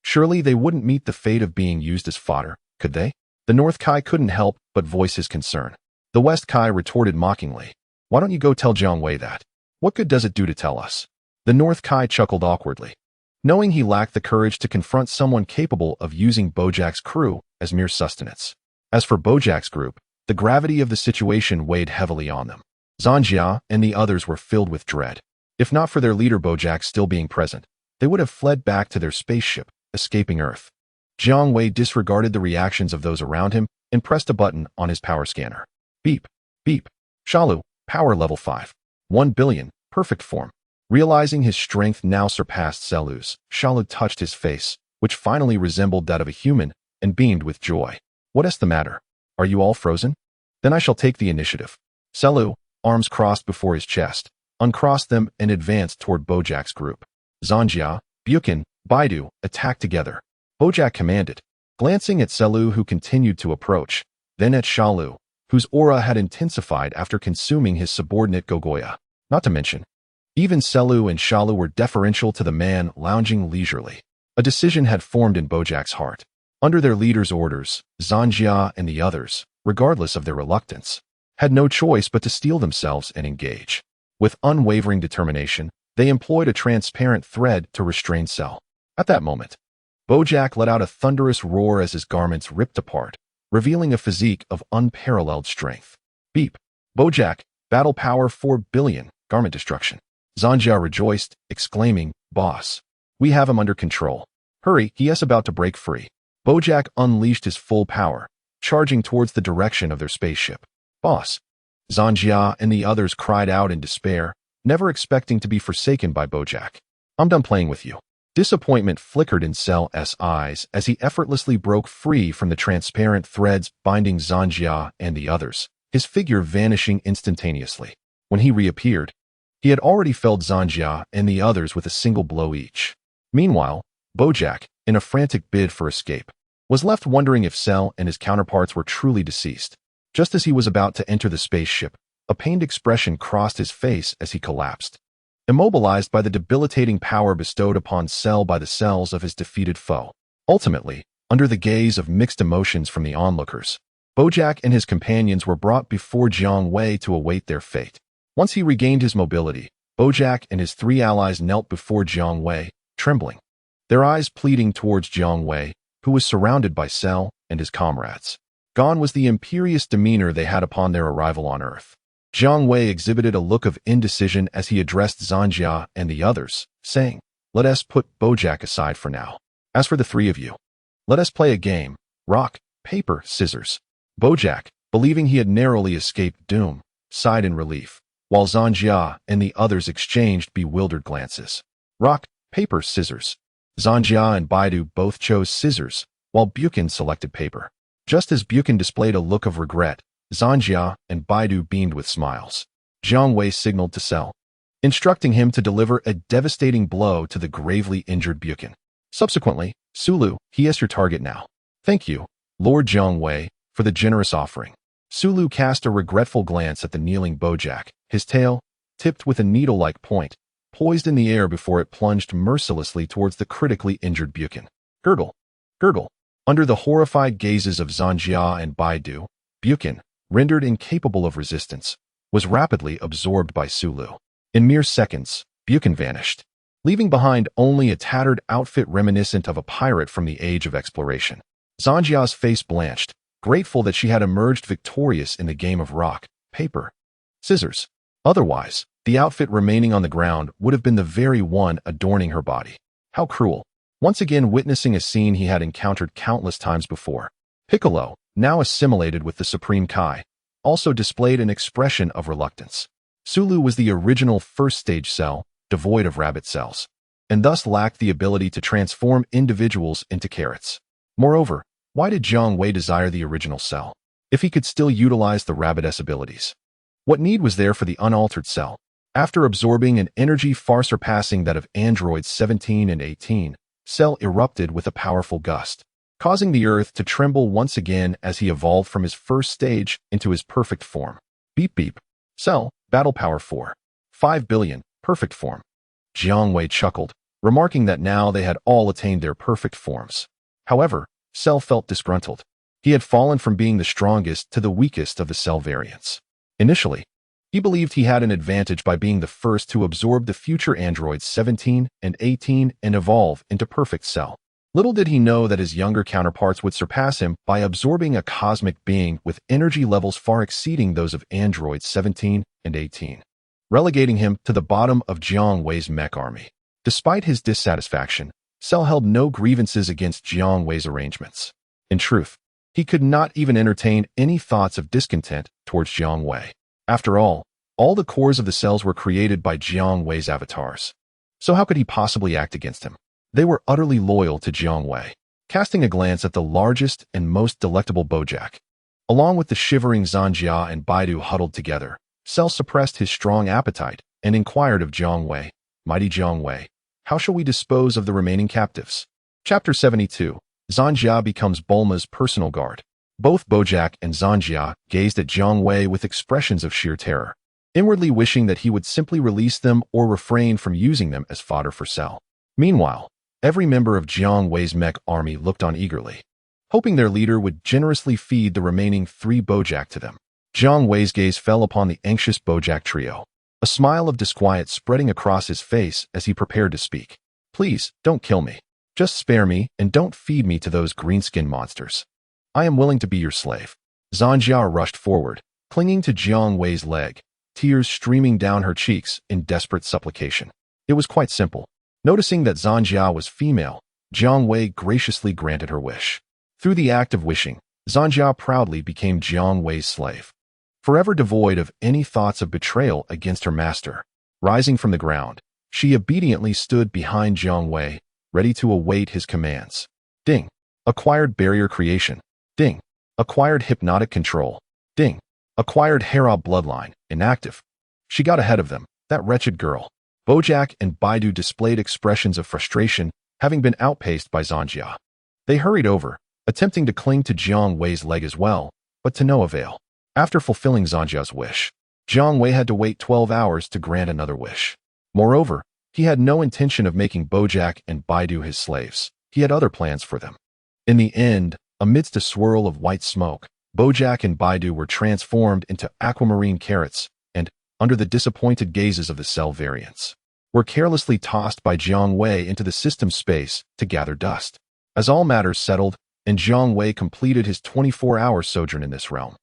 surely they wouldn't meet the fate of being used as fodder, could they? The North Kai couldn't help but voice his concern. The West Kai retorted mockingly, why don't you go tell Jiang Wei that? What good does it do to tell us? The North Kai chuckled awkwardly, knowing he lacked the courage to confront someone capable of using Bojack's crew as mere sustenance. As for Bojack's group, the gravity of the situation weighed heavily on them. Zanjia and the others were filled with dread. If not for their leader Bojack still being present, they would have fled back to their spaceship, escaping Earth. Jiang Wei disregarded the reactions of those around him and pressed a button on his power scanner. Beep, beep. Shalu, power level 5. 1 billion, perfect form. Realizing his strength now surpassed Selu's, Shalu touched his face, which finally resembled that of a human, and beamed with joy. What is the matter? Are you all frozen? Then I shall take the initiative. Selu, arms crossed before his chest, uncrossed them and advanced toward Bojack's group. Zanjia, Bukin, Baidu attacked together. Bojack commanded, glancing at Selu who continued to approach, then at Shalu, whose aura had intensified after consuming his subordinate Gogoya. Not to mention, even Selu and Shalu were deferential to the man lounging leisurely. A decision had formed in Bojack's heart. Under their leader's orders, Zanjia and the others, regardless of their reluctance, had no choice but to steel themselves and engage. With unwavering determination, they employed a transparent thread to restrain Cell. At that moment, Bojack let out a thunderous roar as his garments ripped apart, revealing a physique of unparalleled strength. Beep. Bojack, battle power 4 billion, garment destruction. Zanjia rejoiced, exclaiming, Boss, we have him under control. Hurry, he is about to break free. Bojack unleashed his full power, charging towards the direction of their spaceship. Boss. Zanjia and the others cried out in despair, never expecting to be forsaken by Bojack. I'm done playing with you. Disappointment flickered in Cell's eyes as he effortlessly broke free from the transparent threads binding Zanjia and the others, his figure vanishing instantaneously. When he reappeared, he had already felled Zanjia and the others with a single blow each. Meanwhile, Bojack, in a frantic bid for escape, was left wondering if Cell and his counterparts were truly deceased. Just as he was about to enter the spaceship, a pained expression crossed his face as he collapsed, immobilized by the debilitating power bestowed upon Cell by the cells of his defeated foe. Ultimately, under the gaze of mixed emotions from the onlookers, Bojack and his companions were brought before Jiang Wei to await their fate. Once he regained his mobility, Bojack and his 3 allies knelt before Jiang Wei, trembling, their eyes pleading towards Jiang Wei, who was surrounded by Cell and his comrades. Gone was the imperious demeanor they had upon their arrival on Earth. Jiang Wei exhibited a look of indecision as he addressed Zanjia and the others, saying, Let us put Bojack aside for now. As for the 3 of you, let us play a game, rock, paper, scissors. Bojack, believing he had narrowly escaped doom, sighed in relief, while Zanjia and the others exchanged bewildered glances. Rock, paper, scissors. Zanjia and Baidu both chose scissors, while Bukin selected paper. Just as Bukin displayed a look of regret, Zanjia and Baidu beamed with smiles. Jiang Wei signaled to Cell. instructing him to deliver a devastating blow to the gravely injured Buchan. Subsequently, Sulu, he is your target now. Thank you, Lord Jiang Wei, for the generous offering. Sulu cast a regretful glance at the kneeling Bojack, his tail, tipped with a needle-like point, poised in the air before it plunged mercilessly towards the critically injured Buchan. Gurgle! Gurgle! Under the horrified gazes of Zanjia and Baidu, Buchan, rendered incapable of resistance, was rapidly absorbed by Sulu. In mere seconds, Buchan vanished, leaving behind only a tattered outfit reminiscent of a pirate from the age of exploration. Zanjia's face blanched, grateful that she had emerged victorious in the game of rock, paper, scissors. Otherwise, the outfit remaining on the ground would have been the very one adorning her body. How cruel. Once again witnessing a scene he had encountered countless times before. Piccolo, now assimilated with the Supreme Kai, also displayed an expression of reluctance. Sulu was the original first-stage cell, devoid of rabbit cells, and thus lacked the ability to transform individuals into carrots. Moreover, why did Jiang Wei desire the original cell, if he could still utilize the rabbitess abilities? What need was there for the unaltered cell? After absorbing an energy far surpassing that of androids 17 and 18, Cell erupted with a powerful gust, causing the Earth to tremble once again as he evolved from his first stage into his perfect form. Beep beep. Cell, battle power 4. 5 billion, perfect form. Jiang Wei chuckled, remarking that now they had all attained their perfect forms. However, Cell felt disgruntled. He had fallen from being the strongest to the weakest of the Cell variants. Initially, he believed he had an advantage by being the first to absorb the future androids 17 and 18 and evolve into perfect Cell. Little did he know that his younger counterparts would surpass him by absorbing a cosmic being with energy levels far exceeding those of androids 17 and 18, relegating him to the bottom of Jiang Wei's mech army. Despite his dissatisfaction, Cell held no grievances against Jiang Wei's arrangements. In truth, he could not even entertain any thoughts of discontent towards Jiang Wei. After all the cores of the cells were created by Jiang Wei's avatars. So how could he possibly act against him? They were utterly loyal to Jiang Wei. Casting a glance at the largest and most delectable Bojack, along with the shivering Zanjia and Baidu huddled together, Cell suppressed his strong appetite and inquired of Jiang Wei, "Mighty Jiang Wei, how shall we dispose of the remaining captives?" Chapter 72. Zanjia becomes Bulma's personal guard. Both Bojack and Zanjia gazed at Jiang Wei with expressions of sheer terror, inwardly wishing that he would simply release them or refrain from using them as fodder for Cell. Meanwhile, every member of Jiang Wei's mech army looked on eagerly, hoping their leader would generously feed the remaining 3 Bojack to them. Jiang Wei's gaze fell upon the anxious Bojack trio, a smile of disquiet spreading across his face as he prepared to speak. "Please, don't kill me. Just spare me and don't feed me to those green-skinned monsters. I am willing to be your slave." Zanjia rushed forward, clinging to Jiang Wei's leg, tears streaming down her cheeks in desperate supplication. It was quite simple. Noticing that Zanjia was female, Jiang Wei graciously granted her wish. Through the act of wishing, Zanjia proudly became Jiang Wei's slave, forever devoid of any thoughts of betrayal against her master. Rising from the ground, she obediently stood behind Jiang Wei, ready to await his commands. Ding. Acquired barrier creation. Ding. Acquired hypnotic control. Ding. Acquired Hera bloodline, inactive. She got ahead of them, that wretched girl. Bojack and Baidu displayed expressions of frustration, having been outpaced by Zanjia. They hurried over, attempting to cling to Jiang Wei's leg as well, but to no avail. After fulfilling Zanjia's wish, Jiang Wei had to wait 12 hours to grant another wish. Moreover, he had no intention of making Bojack and Baidu his slaves. He had other plans for them. In the end, amidst a swirl of white smoke, Bojack and Baidu were transformed into aquamarine carrots and, under the disappointed gazes of the Cell variants, were carelessly tossed by Jiang Wei into the system space to gather dust. As all matters settled, and Jiang Wei completed his 24-hour sojourn in this realm,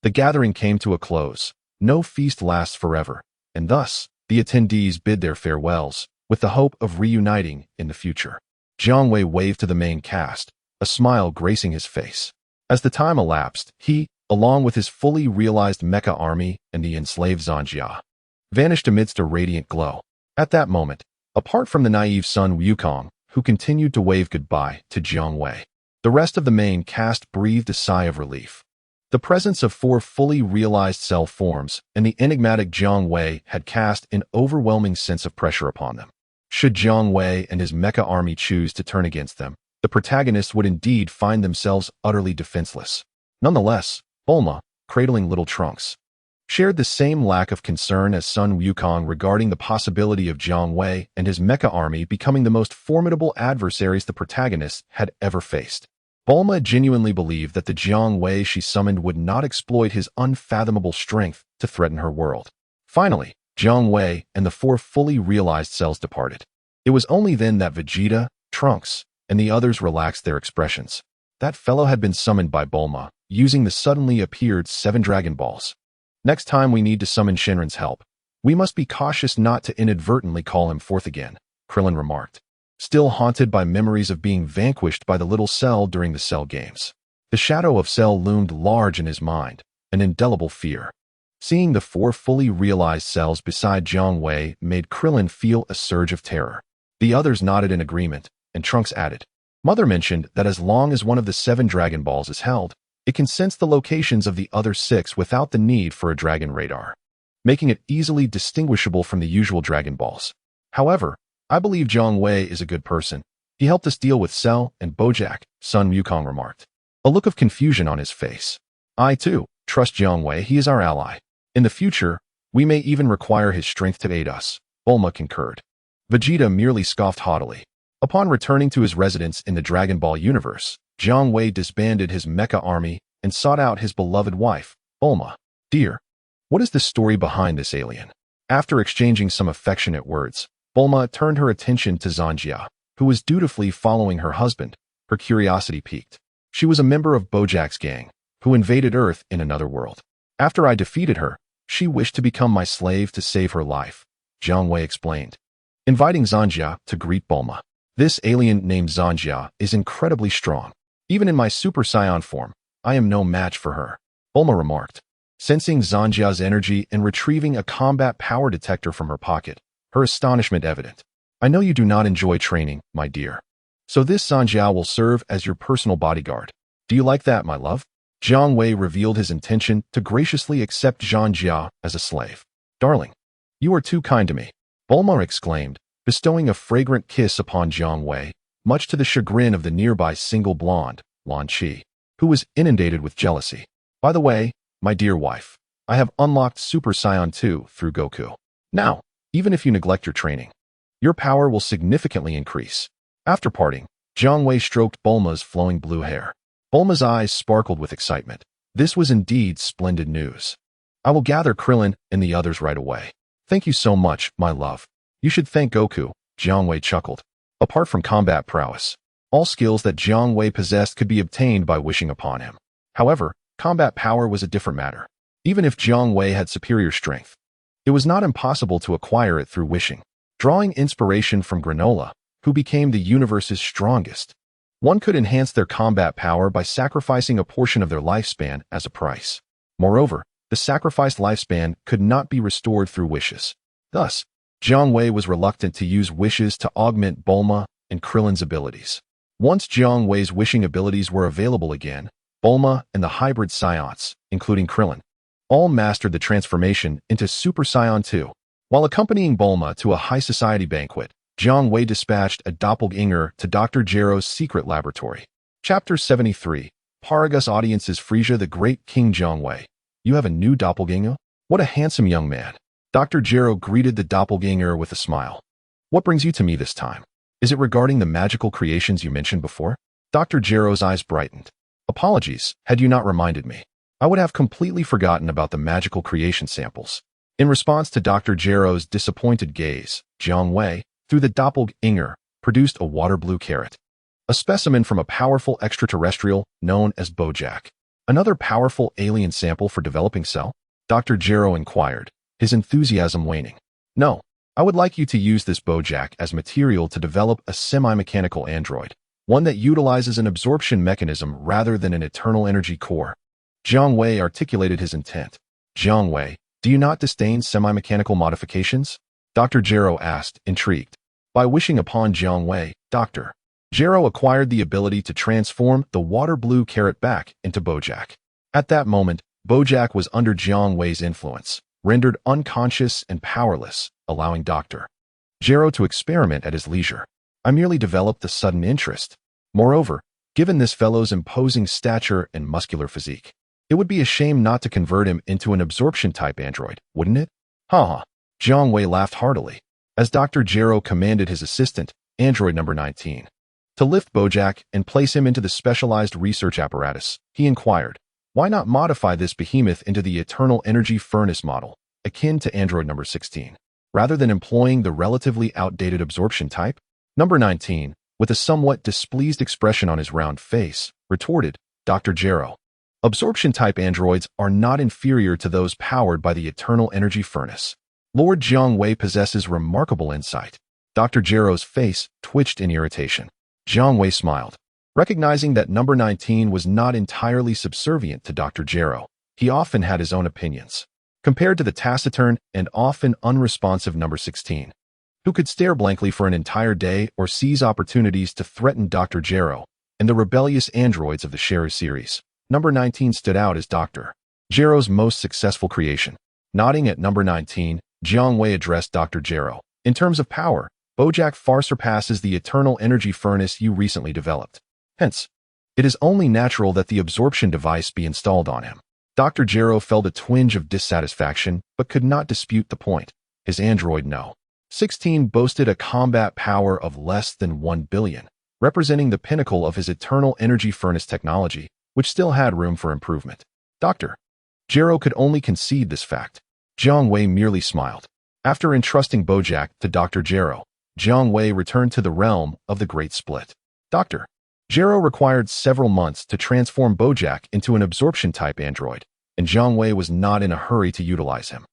the gathering came to a close. No feast lasts forever, and thus, the attendees bid their farewells, with the hope of reuniting in the future. Jiang Wei waved to the main cast, a smile gracing his face. As the time elapsed, he, along with his fully realized mecha army and the enslaved Zanjia, vanished amidst a radiant glow. At that moment, apart from the naive son Wukong, who continued to wave goodbye to Jiang Wei, the rest of the main cast breathed a sigh of relief. The presence of 4 fully realized cell forms and the enigmatic Jiang Wei had cast an overwhelming sense of pressure upon them. Should Jiang Wei and his mecha army choose to turn against them, the protagonists would indeed find themselves utterly defenseless. Nonetheless, Bulma, cradling little Trunks, shared the same lack of concern as Sun Wukong regarding the possibility of Jiang Wei and his mecha army becoming the most formidable adversaries the protagonists had ever faced. Bulma genuinely believed that the Jiang Wei she summoned would not exploit his unfathomable strength to threaten her world. Finally, Jiang Wei and the 4 fully realized cells departed. It was only then that Vegeta, Trunks, and the others relaxed their expressions. That fellow had been summoned by Bulma, using the suddenly appeared 7 Dragon Balls. Next time we need to summon Shenron's help, we must be cautious not to inadvertently call him forth again, Krillin remarked, still haunted by memories of being vanquished by the little Cell during the Cell games. The shadow of Cell loomed large in his mind, an indelible fear. Seeing the 4 fully realized cells beside Jiang Wei made Krillin feel a surge of terror. The others nodded in agreement, and Trunks added, Mother mentioned that as long as one of the 7 Dragon Balls is held, it can sense the locations of the other 6 without the need for a dragon radar, making it easily distinguishable from the usual Dragon Balls. However, I believe Jiang Wei is a good person. He helped us deal with Cell and Bojack, Sun Wukong remarked, a look of confusion on his face. I, too, trust Jiang Wei. He is our ally. In the future, we may even require his strength to aid us, Bulma concurred. Vegeta merely scoffed haughtily. Upon returning to his residence in the Dragon Ball universe, Jiang Wei disbanded his mecha army and sought out his beloved wife, Bulma. Dear, what is the story behind this alien? After exchanging some affectionate words, Bulma turned her attention to Zanjia, who was dutifully following her husband. Her curiosity piqued. She was a member of Bojack's gang, who invaded Earth in another world. After I defeated her, she wished to become my slave to save her life, Jiang Wei explained, inviting Zanjia to greet Bulma. This alien named Zanjia is incredibly strong. Even in my Super Saiyan form, I am no match for her, Bulma remarked. Sensing Zanjia's energy and retrieving a combat power detector from her pocket, her astonishment evident. I know you do not enjoy training, my dear. So this Zanjia will serve as your personal bodyguard. Do you like that, my love? Jiang Wei revealed his intention to graciously accept Zanjia as a slave. Darling, you are too kind to me, Bulma exclaimed, bestowing a fragrant kiss upon Jiang Wei, much to the chagrin of the nearby single blonde, Lan Chi, who was inundated with jealousy. By the way, my dear wife, I have unlocked Super Saiyan 2 through Goku. Now, even if you neglect your training, your power will significantly increase. After parting, Jiang Wei stroked Bulma's flowing blue hair. Bulma's eyes sparkled with excitement. This was indeed splendid news. I will gather Krillin and the others right away. Thank you so much, my love. You should thank Goku, Jiang Wei chuckled. Apart from combat prowess, all skills that Jiang Wei possessed could be obtained by wishing upon him. However, combat power was a different matter. Even if Jiang Wei had superior strength, it was not impossible to acquire it through wishing. Drawing inspiration from Granola, who became the universe's strongest, one could enhance their combat power by sacrificing a portion of their lifespan as a price. Moreover, the sacrificed lifespan could not be restored through wishes. Thus, Jiang Wei was reluctant to use wishes to augment Bulma and Krillin's abilities. Once Jiang Wei's wishing abilities were available again, Bulma and the hybrid Saiyans, including Krillin, all mastered the transformation into Super Saiyan 2. While accompanying Bulma to a high society banquet, Jiang Wei dispatched a doppelganger to Dr. Gero's secret laboratory. Chapter 73. Paragus audiences. Frieza, the great King Jiang Wei. You have a new doppelganger? What a handsome young man. Dr. Gero greeted the doppelganger with a smile. What brings you to me this time? Is it regarding the magical creations you mentioned before? Dr. Gero's eyes brightened. Apologies, had you not reminded me. I would have completely forgotten about the magical creation samples. In response to Dr. Gero's disappointed gaze, Jiang Wei, through the doppelganger, produced a water blue carrot, a specimen from a powerful extraterrestrial known as Bojack. Another powerful alien sample for developing Cell? Dr. Gero inquired, his enthusiasm waning. No, I would like you to use this Bojack as material to develop a semi-mechanical android, one that utilizes an absorption mechanism rather than an eternal energy core. Jiang Wei articulated his intent. Jiang Wei, do you not disdain semi-mechanical modifications? Dr. Gero asked, intrigued. By wishing upon Jiang Wei, Dr. Gero acquired the ability to transform the water blue carrot back into Bojack. At that moment, Bojack was under Jiang Wei's influence, rendered unconscious and powerless, allowing Dr. Gero to experiment at his leisure. I merely developed a sudden interest. Moreover, given this fellow's imposing stature and muscular physique, it would be a shame not to convert him into an absorption-type android, wouldn't it? Ha! Jiang Wei laughed heartily, as Dr. Gero commanded his assistant, android number 19, to lift Bojack and place him into the specialized research apparatus. He inquired, why not modify this behemoth into the eternal energy furnace model, akin to android number 16, rather than employing the relatively outdated absorption type? Number 19, with a somewhat displeased expression on his round face, retorted, Dr. Gero, absorption-type androids are not inferior to those powered by the eternal energy furnace. Lord Jiang Wei possesses remarkable insight. Dr. Gero's face twitched in irritation. Jiang Wei smiled. Recognizing that number 19 was not entirely subservient to Dr. Gero, he often had his own opinions, compared to the taciturn and often unresponsive number 16, who could stare blankly for an entire day or seize opportunities to threaten Dr. Gero and the rebellious androids of the Sherry series. Number 19 stood out as Dr. Gero's most successful creation. Nodding at number 19, Jiang Wei addressed Dr. Gero. In terms of power, Bojack far surpasses the eternal energy furnace you recently developed. Hence, it is only natural that the absorption device be installed on him. Dr. Gero felt a twinge of dissatisfaction, but could not dispute the point. His android No. 16 boasted a combat power of less than 1 billion, representing the pinnacle of his eternal energy furnace technology, which still had room for improvement. Dr. Gero could only concede this fact. Jiang Wei merely smiled. After entrusting Bojack to Dr. Gero, Jiang Wei returned to the realm of the Great Split. Dr. Gero required several months to transform Bojack into an absorption-type android, and Jiang Wei was not in a hurry to utilize him.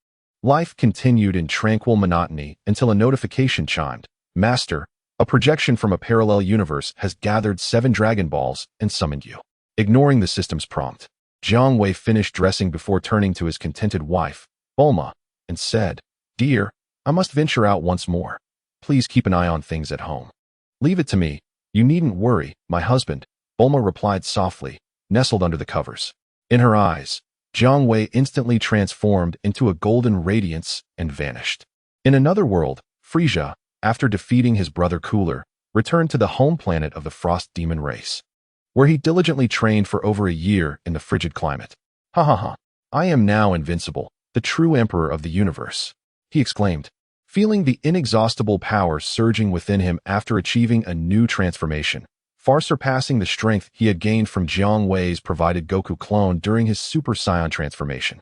Life continued in tranquil monotony until a notification chimed. Master, a projection from a parallel universe has gathered 7 Dragon Balls and summoned you. Ignoring the system's prompt, Jiang Wei finished dressing before turning to his contented wife, Bulma, and said, Dear, I must venture out once more. Please keep an eye on things at home. Leave it to me. You needn't worry, my husband, Bulma replied softly, nestled under the covers. In her eyes, Jiang Wei instantly transformed into a golden radiance and vanished. In another world, Frieza, after defeating his brother Cooler, returned to the home planet of the Frost Demon race, where he diligently trained for over a year in the frigid climate. Ha ha ha, I am now invincible, the true emperor of the universe, he exclaimed, feeling the inexhaustible power surging within him after achieving a new transformation, far surpassing the strength he had gained from Jiang Wei's provided Goku clone during his Super Saiyan transformation.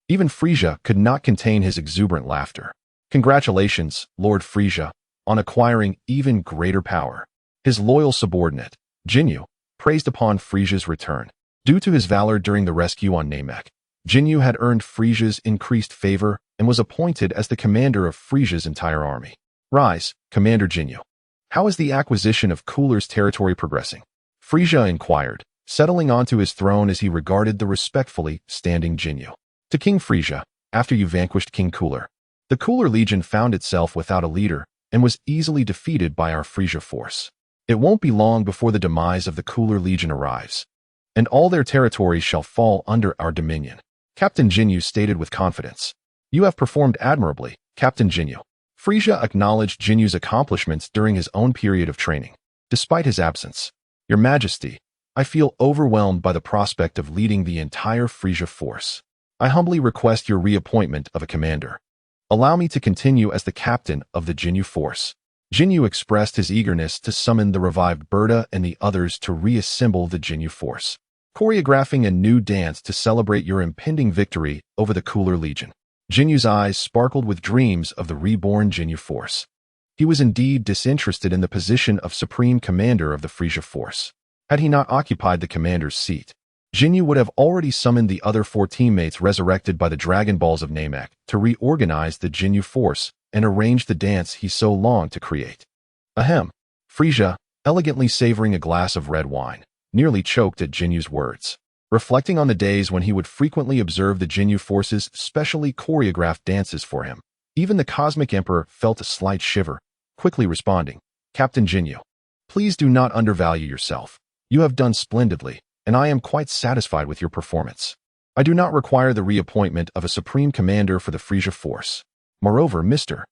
Even Frieza could not contain his exuberant laughter. Congratulations, Lord Frieza, on acquiring even greater power. His loyal subordinate, Jinyu, praised upon Frieza's return. Due to his valor during the rescue on Namek, Jinyu had earned Frieza's increased favor and was appointed as the commander of Frieza's entire army. Rise, Commander Jinyu. How is the acquisition of Cooler's territory progressing? Frieza inquired, settling onto his throne as he regarded the respectfully standing Jinyu. To King Frieza, after you vanquished King Cooler, the Cooler Legion found itself without a leader and was easily defeated by our Frieza force. It won't be long before the demise of the Cooler Legion arrives, and all their territories shall fall under our dominion. Captain Jinyu stated with confidence. You have performed admirably, Captain Jinyu. Frieza acknowledged Jinyu's accomplishments during his own period of training. Despite his absence, Your Majesty, I feel overwhelmed by the prospect of leading the entire Frieza force. I humbly request your reappointment of a commander. Allow me to continue as the captain of the Jinyu force. Jinyu expressed his eagerness to summon the revived Berta and the others to reassemble the Jinyu force, choreographing a new dance to celebrate your impending victory over the Cooler Legion. Jinyu's eyes sparkled with dreams of the reborn Jinyu force. He was indeed disinterested in the position of supreme commander of the Frieza force. Had he not occupied the commander's seat, Jinyu would have already summoned the other 4 teammates resurrected by the Dragon Balls of Namek to reorganize the Jinyu force and arrange the dance he so longed to create. Ahem. Frieza, elegantly savoring a glass of red wine, nearly choked at Jinyu's words. Reflecting on the days when he would frequently observe the Jinyu force's specially choreographed dances for him, even the Cosmic Emperor felt a slight shiver, quickly responding, Captain Jinyu, please do not undervalue yourself. You have done splendidly, and I am quite satisfied with your performance. I do not require the reappointment of a supreme commander for the Frieza force. Moreover, Mr.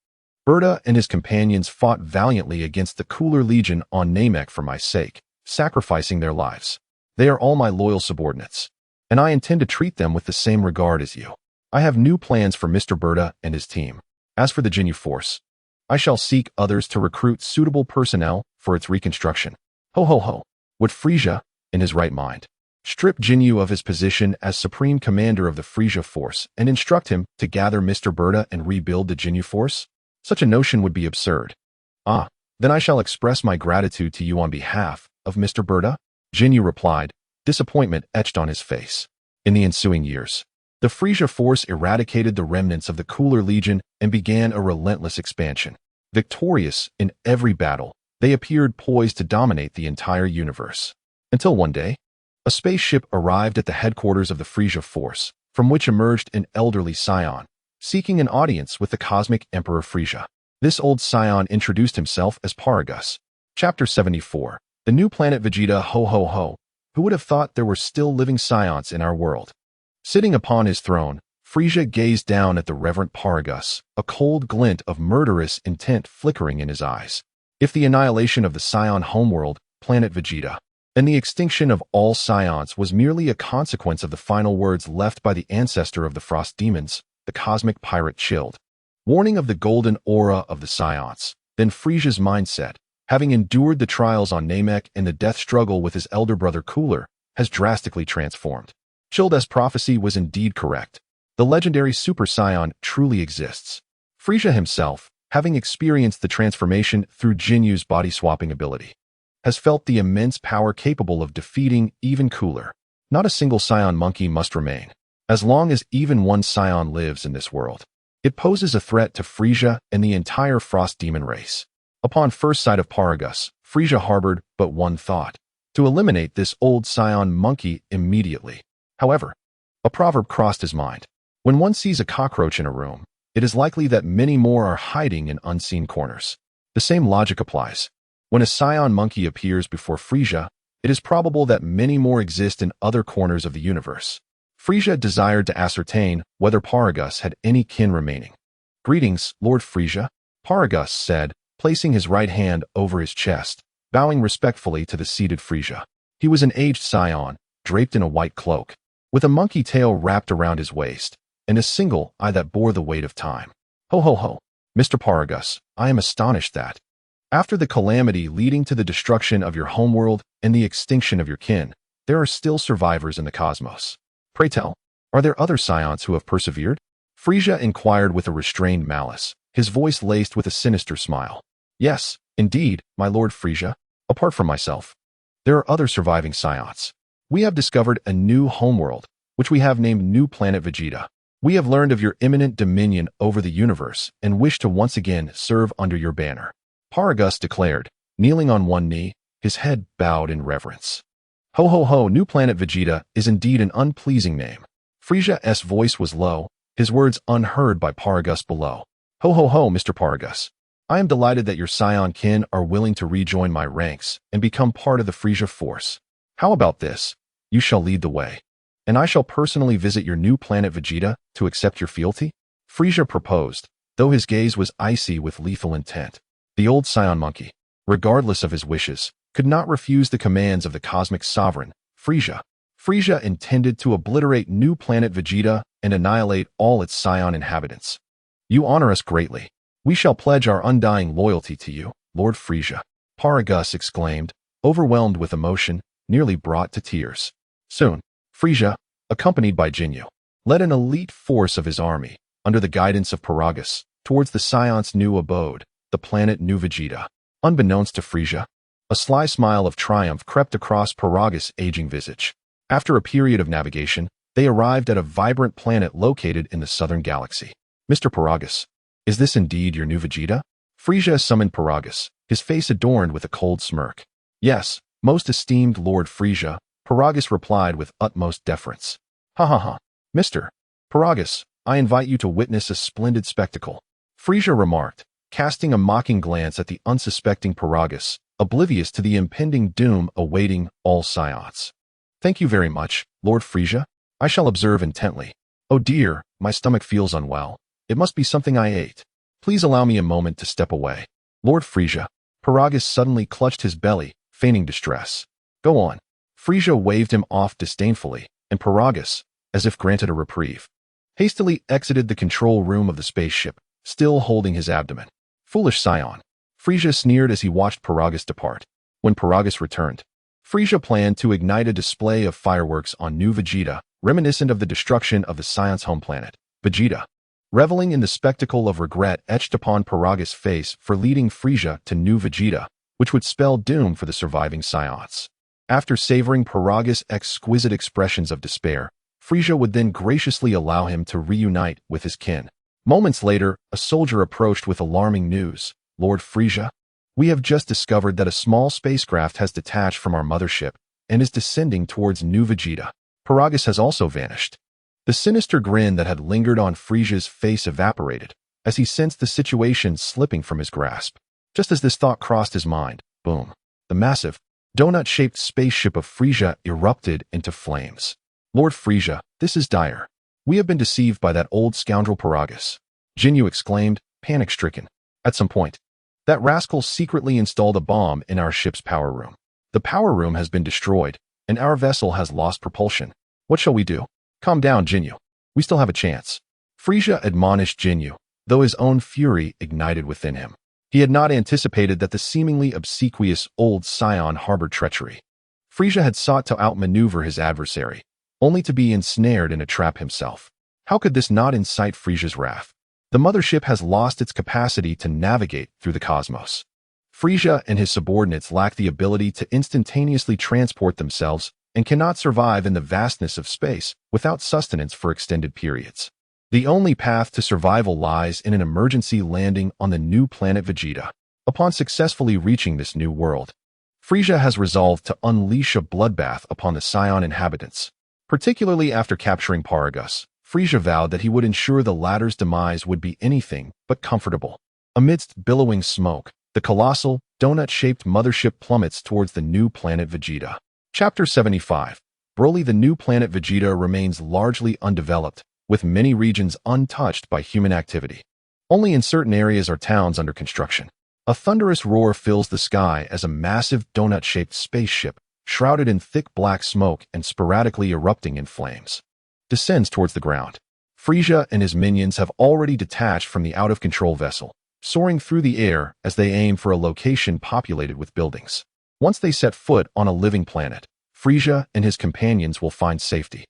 Berta and his companions fought valiantly against the Cooler Legion on Namek for my sake, sacrificing their lives. They are all my loyal subordinates, and I intend to treat them with the same regard as you. I have new plans for Mr. Berta and his team. As for the Jinyu force, I shall seek others to recruit suitable personnel for its reconstruction. Ho ho ho. Would Frieza, in his right mind, strip Jinyu of his position as supreme commander of the Frieza force and instruct him to gather Mr. Berta and rebuild the Jinyu force? Such a notion would be absurd. Ah, then I shall express my gratitude to you on behalf of Mr. Berta, Jinyu replied, disappointment etched on his face. In the ensuing years, the Frieza force eradicated the remnants of the Cooler Legion and began a relentless expansion. Victorious in every battle, they appeared poised to dominate the entire universe. Until one day, a spaceship arrived at the headquarters of the Frieza force, from which emerged an elderly scion, seeking an audience with the cosmic Emperor Frieza. This old scion introduced himself as Paragus. Chapter 74. The new planet Vegeta. Ho ho ho. Who would have thought there were still living scions in our world? Sitting upon his throne, Frieza gazed down at the reverent Paragus, a cold glint of murderous intent flickering in his eyes. If the annihilation of the scion homeworld, planet Vegeta, and the extinction of all scions was merely a consequence of the final words left by the ancestor of the frost demons, the cosmic pirate chilled. Warning of the golden aura of the scions, then Frieza's mindset, having endured the trials on Namek and the death struggle with his elder brother Cooler, has drastically transformed. Chilled's prophecy was indeed correct. The legendary Super Saiyan truly exists. Frieza himself, having experienced the transformation through Jinyu's body-swapping ability, has felt the immense power capable of defeating even Cooler. Not a single Saiyan monkey must remain. As long as even one Saiyan lives in this world, it poses a threat to Frieza and the entire Frost Demon race. Upon first sight of Paragus, Frieza harbored but one thought: to eliminate this old Saiyan monkey immediately. However, a proverb crossed his mind. When one sees a cockroach in a room, it is likely that many more are hiding in unseen corners. The same logic applies. When a Saiyan monkey appears before Frieza, it is probable that many more exist in other corners of the universe. Frieza desired to ascertain whether Paragus had any kin remaining. Greetings, Lord Frieza, Paragus said, placing his right hand over his chest, bowing respectfully to the seated Frieza. He was an aged Scion, draped in a white cloak, with a monkey tail wrapped around his waist, and a single eye that bore the weight of time. Ho ho ho, Mr. Paragus, I am astonished that, after the calamity leading to the destruction of your homeworld and the extinction of your kin, there are still survivors in the cosmos. Pray tell, are there other Scions who have persevered? Frieza inquired with a restrained malice, his voice laced with a sinister smile. Yes, indeed, my Lord Frieza. Apart from myself, there are other surviving Scions. We have discovered a new homeworld, which we have named New Planet Vegeta. We have learned of your imminent dominion over the universe and wish to once again serve under your banner, Paragus declared, kneeling on one knee, his head bowed in reverence. Ho ho ho, New Planet Vegeta is indeed an unpleasing name. Frieza's voice was low, his words unheard by Paragus below. Ho ho ho, Mr. Paragus. I am delighted that your Scion kin are willing to rejoin my ranks and become part of the Frieza force. How about this? You shall lead the way, and I shall personally visit your new planet Vegeta to accept your fealty? Frieza proposed, though his gaze was icy with lethal intent. The old Scion monkey, regardless of his wishes, could not refuse the commands of the cosmic sovereign, Frieza. Frieza intended to obliterate New Planet Vegeta and annihilate all its Scion inhabitants. You honor us greatly. We shall pledge our undying loyalty to you, Lord Frieza, Paragus exclaimed, overwhelmed with emotion, nearly brought to tears. Soon, Frieza, accompanied by Jinyu, led an elite force of his army, under the guidance of Paragus, towards the Scion's new abode, the planet New Vegeta. Unbeknownst to Frieza, a sly smile of triumph crept across Paragus' aging visage. After a period of navigation, they arrived at a vibrant planet located in the southern galaxy. Mr. Paragus, is this indeed your new Vegeta? Frieza summoned Paragus, his face adorned with a cold smirk. Yes, most esteemed Lord Frieza, Paragus replied with utmost deference. Ha ha ha. Mr. Paragus, I invite you to witness a splendid spectacle, Frieza remarked, casting a mocking glance at the unsuspecting Paragus, oblivious to the impending doom awaiting all Scions. Thank you very much, Lord Frieza. I shall observe intently. Oh dear, my stomach feels unwell. It must be something I ate. Please allow me a moment to step away. Lord Frieza. Paragus suddenly clutched his belly, feigning distress. Go on. Frieza waved him off disdainfully, and Paragus, as if granted a reprieve, hastily exited the control room of the spaceship, still holding his abdomen. Foolish scion. Frieza sneered as he watched Paragus depart. When Paragus returned, Frieza planned to ignite a display of fireworks on New Vegeta, reminiscent of the destruction of the Scion's home planet, Vegeta. Reveling in the spectacle of regret etched upon Paragus' face for leading Frieza to New Vegeta, which would spell doom for the surviving Scions. After savoring Paragus' exquisite expressions of despair, Frieza would then graciously allow him to reunite with his kin. Moments later, a soldier approached with alarming news. Lord Frieza, we have just discovered that a small spacecraft has detached from our mothership and is descending towards New Vegeta. Paragus has also vanished. The sinister grin that had lingered on Frieza's face evaporated as he sensed the situation slipping from his grasp. Just as this thought crossed his mind, boom, the massive, donut-shaped spaceship of Frieza erupted into flames. Lord Frieza, this is dire. We have been deceived by that old scoundrel Paragus. Jinyu exclaimed, panic-stricken. At some point, that rascal secretly installed a bomb in our ship's power room. The power room has been destroyed, and our vessel has lost propulsion. What shall we do? Calm down, Jinyu. We still have a chance. Frieza admonished Jinyu, though his own fury ignited within him. He had not anticipated that the seemingly obsequious old scion harbored treachery. Frieza had sought to outmaneuver his adversary, only to be ensnared in a trap himself. How could this not incite Frieza's wrath? The mothership has lost its capacity to navigate through the cosmos. Frieza and his subordinates lack the ability to instantaneously transport themselves and cannot survive in the vastness of space without sustenance for extended periods. The only path to survival lies in an emergency landing on the new planet Vegeta. Upon successfully reaching this new world, Frieza has resolved to unleash a bloodbath upon the Scion inhabitants. Particularly after capturing Paragus, Frieza vowed that he would ensure the latter's demise would be anything but comfortable. Amidst billowing smoke, the colossal, donut-shaped mothership plummets towards the new planet Vegeta. Chapter 75. Broly. The new planet Vegeta remains largely undeveloped, with many regions untouched by human activity. Only in certain areas are towns under construction. A thunderous roar fills the sky as a massive donut-shaped spaceship, shrouded in thick black smoke and sporadically erupting in flames, descends towards the ground. Frieza and his minions have already detached from the out-of-control vessel, soaring through the air as they aim for a location populated with buildings. Once they set foot on a living planet, Frieza and his companions will find safety.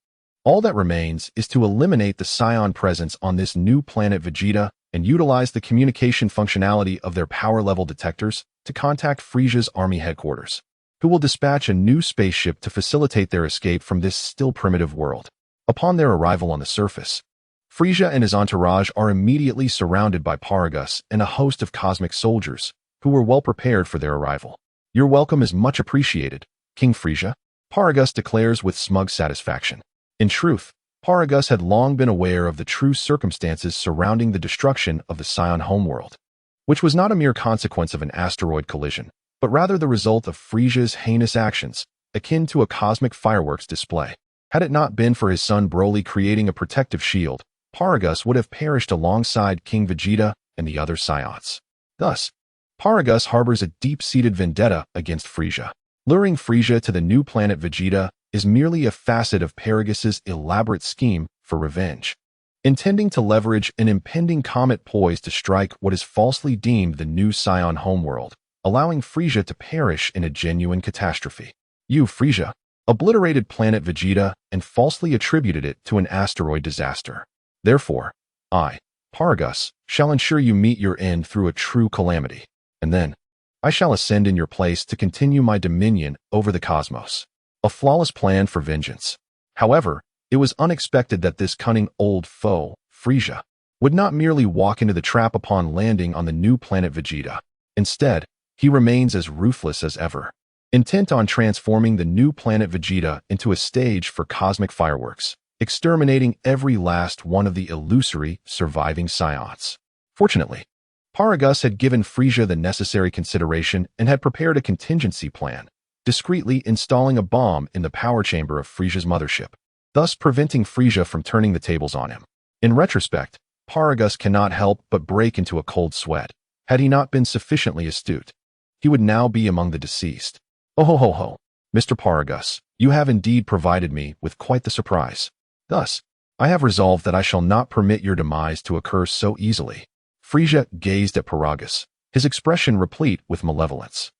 All that remains is to eliminate the Scion presence on this new planet Vegeta and utilize the communication functionality of their power-level detectors to contact Frieza's army headquarters, who will dispatch a new spaceship to facilitate their escape from this still primitive world. Upon their arrival on the surface, Frieza and his entourage are immediately surrounded by Paragus and a host of cosmic soldiers, who were well prepared for their arrival. Your welcome is much appreciated, King Frieza, Paragus declares with smug satisfaction. In truth, Paragus had long been aware of the true circumstances surrounding the destruction of the Scion homeworld, which was not a mere consequence of an asteroid collision, but rather the result of Frieza's heinous actions, akin to a cosmic fireworks display. Had it not been for his son Broly creating a protective shield, Paragus would have perished alongside King Vegeta and the other Scions. Thus, Paragus harbors a deep-seated vendetta against Frieza. Luring Frieza to the new planet Vegeta is merely a facet of Paragus's elaborate scheme for revenge, intending to leverage an impending comet poised to strike what is falsely deemed the new Scion homeworld, allowing Frieza to perish in a genuine catastrophe. You, Frieza, obliterated planet Vegeta and falsely attributed it to an asteroid disaster. Therefore, I, Paragus, shall ensure you meet your end through a true calamity, and then I shall ascend in your place to continue my dominion over the cosmos. A flawless plan for vengeance. However, it was unexpected that this cunning old foe, Frieza, would not merely walk into the trap upon landing on the new planet Vegeta. Instead, he remains as ruthless as ever, intent on transforming the new planet Vegeta into a stage for cosmic fireworks, exterminating every last one of the illusory surviving Scions. Fortunately, Paragus had given Frieza the necessary consideration and had prepared a contingency plan, discreetly installing a bomb in the power chamber of Frieza's mothership. thus preventing Frieza from turning the tables on him. In retrospect, Paragus cannot help but break into a cold sweat. Had he not been sufficiently astute, he would now be among the deceased. Oh ho ho ho, Mr. Paragus, you have indeed provided me with quite the surprise. Thus, I have resolved that I shall not permit your demise to occur so easily. Frieza gazed at Paragus, his expression replete with malevolence.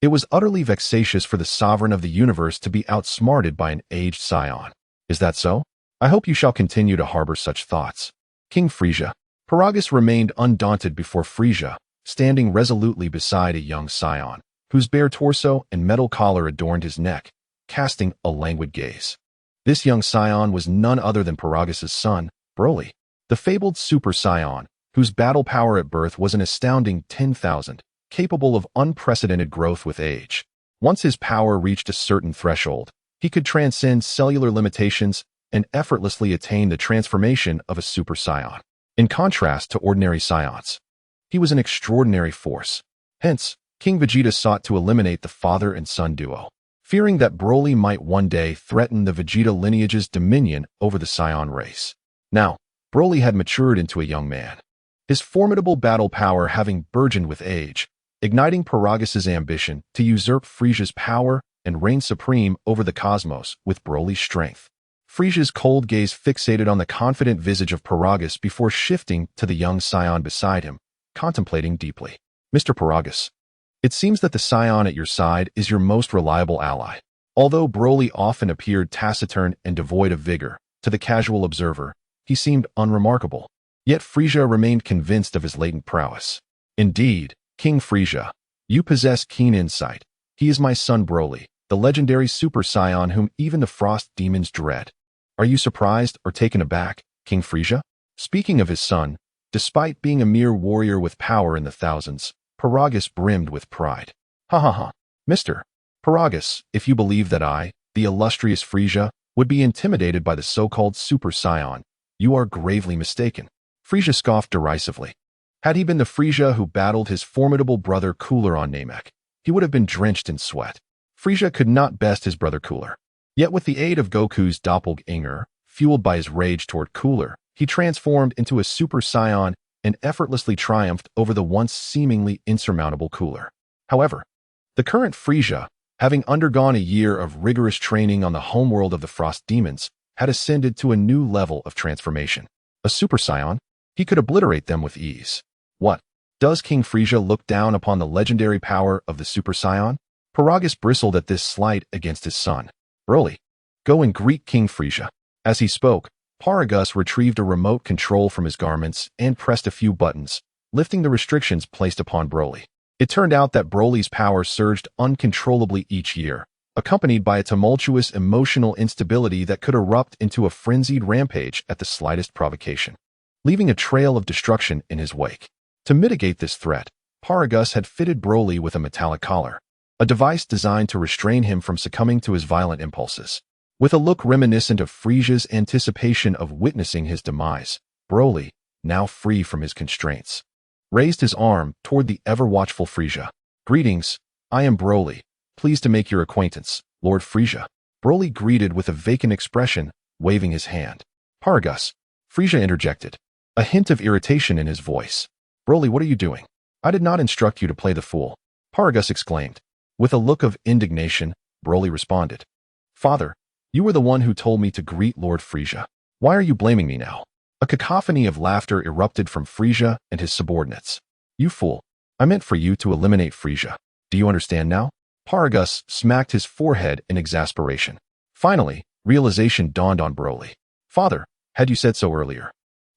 It was utterly vexatious for the sovereign of the universe to be outsmarted by an aged scion. Is that so? I hope you shall continue to harbor such thoughts. King Frieza. Paragus remained undaunted before Frieza, standing resolutely beside a young scion, whose bare torso and metal collar adorned his neck, casting a languid gaze. This young scion was none other than Paragus's son, Broly, the fabled super scion, whose battle power at birth was an astounding 10,000, capable of unprecedented growth with age. Once his power reached a certain threshold, he could transcend cellular limitations and effortlessly attain the transformation of a super scion. In contrast to ordinary scions, he was an extraordinary force. Hence, King Vegeta sought to eliminate the father and son duo, fearing that Broly might one day threaten the Vegeta lineage's dominion over the scion race. Now, Broly had matured into a young man, his formidable battle power having burgeoned with age, igniting Paragus's ambition to usurp Frieza's power and reign supreme over the cosmos with Broly's strength. Frieza's cold gaze fixated on the confident visage of Paragus before shifting to the young scion beside him, contemplating deeply. Mr. Paragus, it seems that the scion at your side is your most reliable ally. Although Broly often appeared taciturn and devoid of vigor, to the casual observer, he seemed unremarkable. Yet Frieza remained convinced of his latent prowess. Indeed, King Frieza, you possess keen insight. He is my son Broly, the legendary super scion whom even the frost demons dread. Are you surprised or taken aback, King Frieza? Speaking of his son, despite being a mere warrior with power in the thousands, Paragus brimmed with pride. Ha ha ha. Mr. Paragus, if you believe that I, the illustrious Frieza, would be intimidated by the so-called super scion, you are gravely mistaken. Frieza scoffed derisively. Had he been the Frieza who battled his formidable brother Cooler on Namek, he would have been drenched in sweat. Frieza could not best his brother Cooler. Yet with the aid of Goku's doppelganger, fueled by his rage toward Cooler, he transformed into a super scion and effortlessly triumphed over the once seemingly insurmountable Cooler. However, the current Frieza, having undergone a year of rigorous training on the homeworld of the Frost Demons, had ascended to a new level of transformation. A super scion, he could obliterate them with ease. What? Does King Frieza look down upon the legendary power of the super scion? Paragus bristled at this slight against his son. Broly, go and greet King Frieza. As he spoke, Paragus retrieved a remote control from his garments and pressed a few buttons, lifting the restrictions placed upon Broly. It turned out that Broly's power surged uncontrollably each year, accompanied by a tumultuous emotional instability that could erupt into a frenzied rampage at the slightest provocation, leaving a trail of destruction in his wake. To mitigate this threat, Paragus had fitted Broly with a metallic collar, a device designed to restrain him from succumbing to his violent impulses. With a look reminiscent of Frieza's anticipation of witnessing his demise, Broly, now free from his constraints, raised his arm toward the ever-watchful Frieza. Greetings, I am Broly, pleased to make your acquaintance, Lord Frieza. Broly greeted with a vacant expression, waving his hand. Paragus, Frieza interjected, a hint of irritation in his voice. Broly, what are you doing? I did not instruct you to play the fool. Paragus exclaimed. With a look of indignation, Broly responded. Father, you were the one who told me to greet Lord Frieza. Why are you blaming me now? A cacophony of laughter erupted from Frieza and his subordinates. You fool. I meant for you to eliminate Frieza. Do you understand now? Paragus smacked his forehead in exasperation. Finally, realization dawned on Broly. Father, had you said so earlier,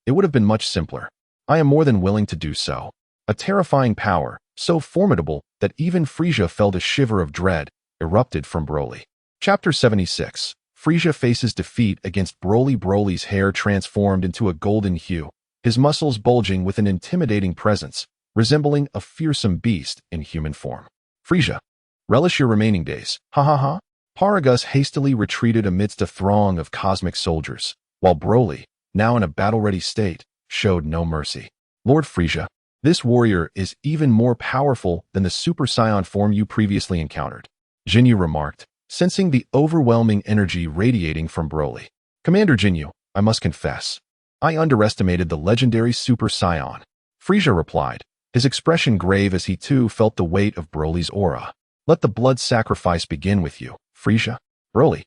it would have been much simpler. I am more than willing to do so. A terrifying power, so formidable that even Frieza felt a shiver of dread, erupted from Broly. Chapter 76. Frieza faces defeat against Broly. Broly's hair transformed into a golden hue, his muscles bulging with an intimidating presence, resembling a fearsome beast in human form. Frieza, relish your remaining days. Ha ha ha. Paragus hastily retreated amidst a throng of cosmic soldiers, while Broly, now in a battle-ready state, showed no mercy. Lord Frieza, this warrior is even more powerful than the Super Saiyan form you previously encountered, Jinyu remarked, sensing the overwhelming energy radiating from Broly. Commander Jinyu, I must confess, I underestimated the legendary Super Saiyan. Frieza replied, his expression grave as he too felt the weight of Broly's aura. Let the blood sacrifice begin with you, Frieza. Broly,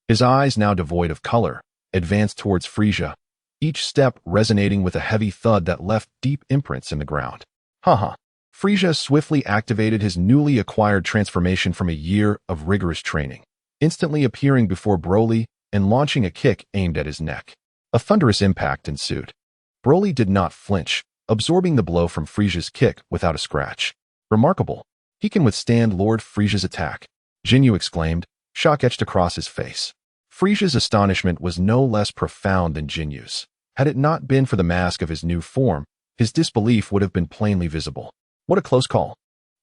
his eyes now devoid of color, advanced towards Frieza, each step resonating with a heavy thud that left deep imprints in the ground. Haha. Frieza swiftly activated his newly acquired transformation from a year of rigorous training, instantly appearing before Broly and launching a kick aimed at his neck. A thunderous impact ensued. Broly did not flinch, absorbing the blow from Frieza's kick without a scratch. Remarkable. He can withstand Lord Frieza's attack, Jinyu exclaimed, shock etched across his face. Frieza's astonishment was no less profound than Jinyu's. Had it not been for the mask of his new form, his disbelief would have been plainly visible. What a close call.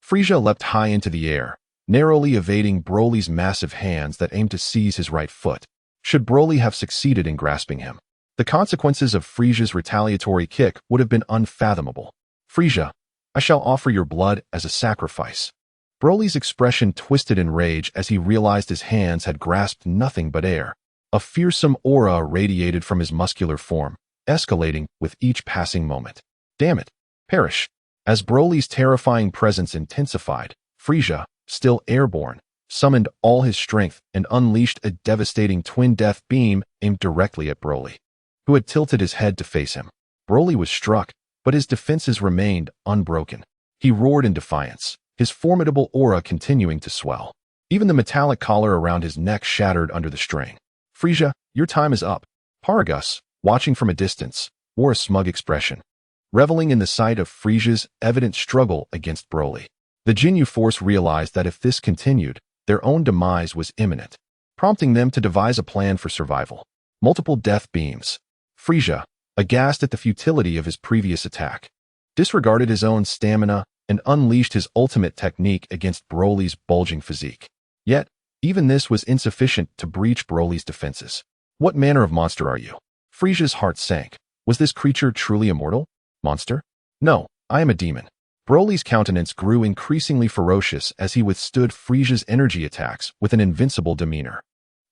Frieza leapt high into the air, narrowly evading Broly's massive hands that aimed to seize his right foot. Should Broly have succeeded in grasping him, the consequences of Frieza's retaliatory kick would have been unfathomable. Frieza, I shall offer your blood as a sacrifice. Broly's expression twisted in rage as he realized his hands had grasped nothing but air. A fearsome aura radiated from his muscular form, escalating with each passing moment. Damn it! Perish! As Broly's terrifying presence intensified, Frieza, still airborne, summoned all his strength and unleashed a devastating twin death beam aimed directly at Broly, who had tilted his head to face him. Broly was struck, but his defenses remained unbroken. He roared in defiance, his formidable aura continuing to swell. Even the metallic collar around his neck shattered under the strain. Frieza, your time is up. Paragus, watching from a distance, wore a smug expression, reveling in the sight of Frieza's evident struggle against Broly. The Jinyu force realized that if this continued, their own demise was imminent, prompting them to devise a plan for survival. Multiple death beams. Frieza, aghast at the futility of his previous attack, disregarded his own stamina and unleashed his ultimate technique against Broly's bulging physique. Yet, even this was insufficient to breach Broly's defenses. What manner of monster are you? Frieza's heart sank. Was this creature truly immortal? Monster? No, I am a demon. Broly's countenance grew increasingly ferocious as he withstood Frieza's energy attacks with an invincible demeanor.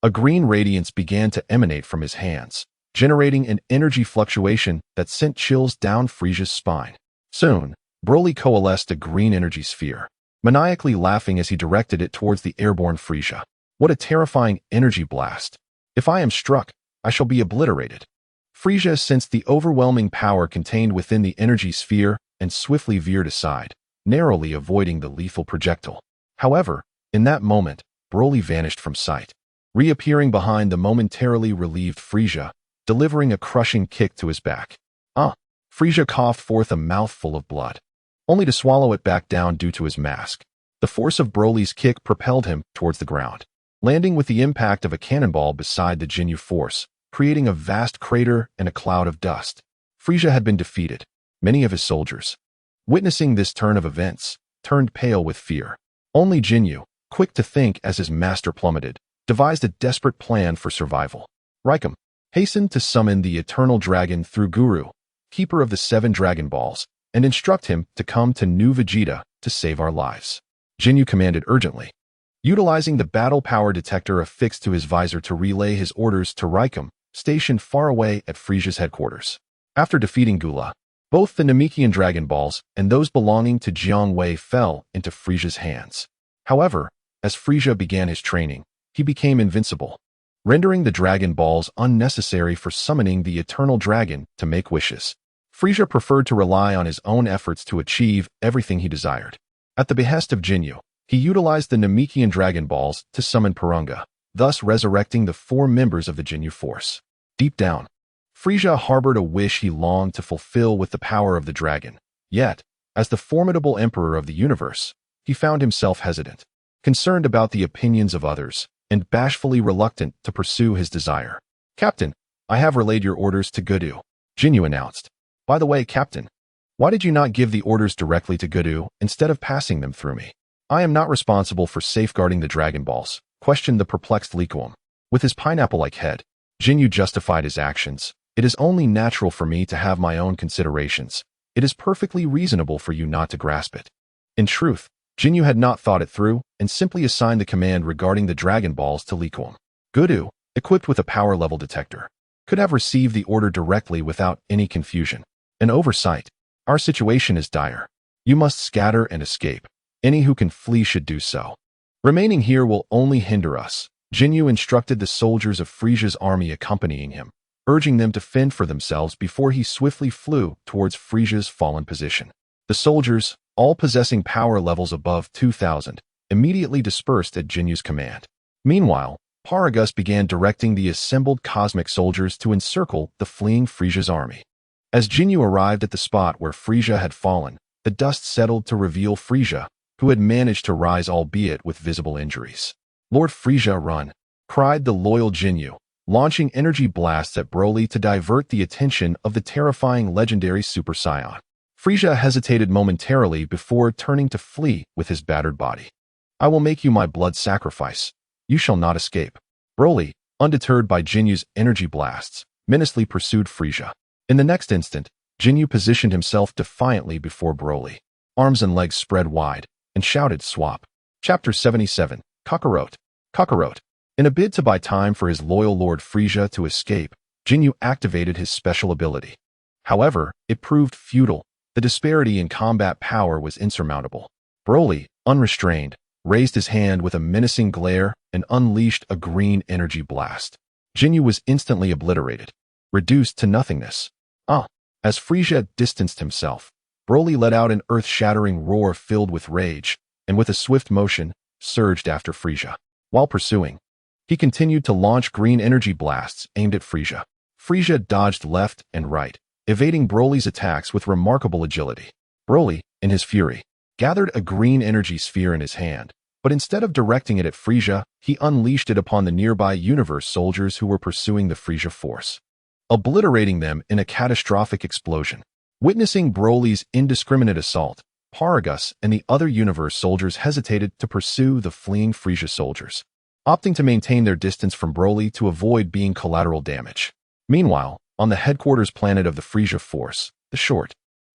A green radiance began to emanate from his hands, generating an energy fluctuation that sent chills down Frieza's spine. Soon, Broly coalesced a green energy sphere, maniacally laughing as he directed it towards the airborne Frieza. What a terrifying energy blast! If I am struck, I shall be obliterated. Frieza sensed the overwhelming power contained within the energy sphere and swiftly veered aside, narrowly avoiding the lethal projectile. However, in that moment, Broly vanished from sight, reappearing behind the momentarily relieved Frieza, delivering a crushing kick to his back. Frieza coughed forth a mouthful of blood, only to swallow it back down due to his mask. The force of Broly's kick propelled him towards the ground, landing with the impact of a cannonball beside the Jinyu force, creating a vast crater and a cloud of dust. Frieza had been defeated. Many of his soldiers, witnessing this turn of events, turned pale with fear. Only Jinyu, quick to think as his master plummeted, devised a desperate plan for survival. Raikum hastened to summon the Eternal Dragon through Guru, keeper of the 7 Dragon Balls, and instruct him to come to New Vegeta to save our lives. Jinyu commanded urgently, utilizing the battle power detector affixed to his visor to relay his orders to Raikum, stationed far away at Frieza's headquarters. After defeating Gula, both the Namekian Dragon Balls and those belonging to Jiang Wei fell into Frieza's hands. However, as Frieza began his training, he became invincible, rendering the Dragon Balls unnecessary for summoning the Eternal Dragon to make wishes. Frieza preferred to rely on his own efforts to achieve everything he desired. At the behest of Jinyu, he utilized the Namekian Dragon Balls to summon Purunga, thus resurrecting the 4 members of the Jinyu force. Deep down, Frieza harbored a wish he longed to fulfill with the power of the dragon. Yet, as the formidable emperor of the universe, he found himself hesitant, concerned about the opinions of others, and bashfully reluctant to pursue his desire. Captain, I have relayed your orders to Gudu, Jinyu announced. By the way, Captain, why did you not give the orders directly to Gudu instead of passing them through me? I am not responsible for safeguarding the Dragon Balls, questioned the perplexed Li Kuom. With his pineapple-like head, Jinyu justified his actions. It is only natural for me to have my own considerations. It is perfectly reasonable for you not to grasp it. In truth, Jinyu had not thought it through and simply assigned the command regarding the Dragon Balls to Li Kuom. Gudu, equipped with a power level detector, could have received the order directly without any confusion. An oversight. Our situation is dire. You must scatter and escape. Any who can flee should do so. Remaining here will only hinder us. Jinyu instructed the soldiers of Frieza's army accompanying him, urging them to fend for themselves before he swiftly flew towards Frieza's fallen position. The soldiers, all possessing power levels above 2,000, immediately dispersed at Jinyu's command. Meanwhile, Paragus began directing the assembled cosmic soldiers to encircle the fleeing Frieza's army. As Jinyu arrived at the spot where Frieza had fallen, the dust settled to reveal Frieza, who had managed to rise albeit with visible injuries. "Lord Frieza, run!" cried the loyal Jinyu, launching energy blasts at Broly to divert the attention of the terrifying legendary Super Saiyan. Frieza hesitated momentarily before turning to flee with his battered body. "I will make you my blood sacrifice. You shall not escape." Broly, undeterred by Jinyu's energy blasts, menacingly pursued Frieza. In the next instant, Jinyu positioned himself defiantly before Broly, arms and legs spread wide, and shouted, "Swap." Chapter 77, Kakarot. Kakarot. In a bid to buy time for his loyal Lord Frieza to escape, Jinyu activated his special ability. However, it proved futile. The disparity in combat power was insurmountable. Broly, unrestrained, raised his hand with a menacing glare and unleashed a green energy blast. Jinyu was instantly obliterated, reduced to nothingness. As Frieza distanced himself, Broly let out an earth-shattering roar filled with rage, and with a swift motion, surged after Frieza. While pursuing, he continued to launch green energy blasts aimed at Frieza. Frieza dodged left and right, evading Broly's attacks with remarkable agility. Broly, in his fury, gathered a green energy sphere in his hand, but instead of directing it at Frieza, he unleashed it upon the nearby universe soldiers who were pursuing the Frieza force, obliterating them in a catastrophic explosion. Witnessing Broly's indiscriminate assault, Paragus and the other universe soldiers hesitated to pursue the fleeing Frieza soldiers, opting to maintain their distance from Broly to avoid being collateral damage. Meanwhile, on the headquarters planet of the Frieza force, the short,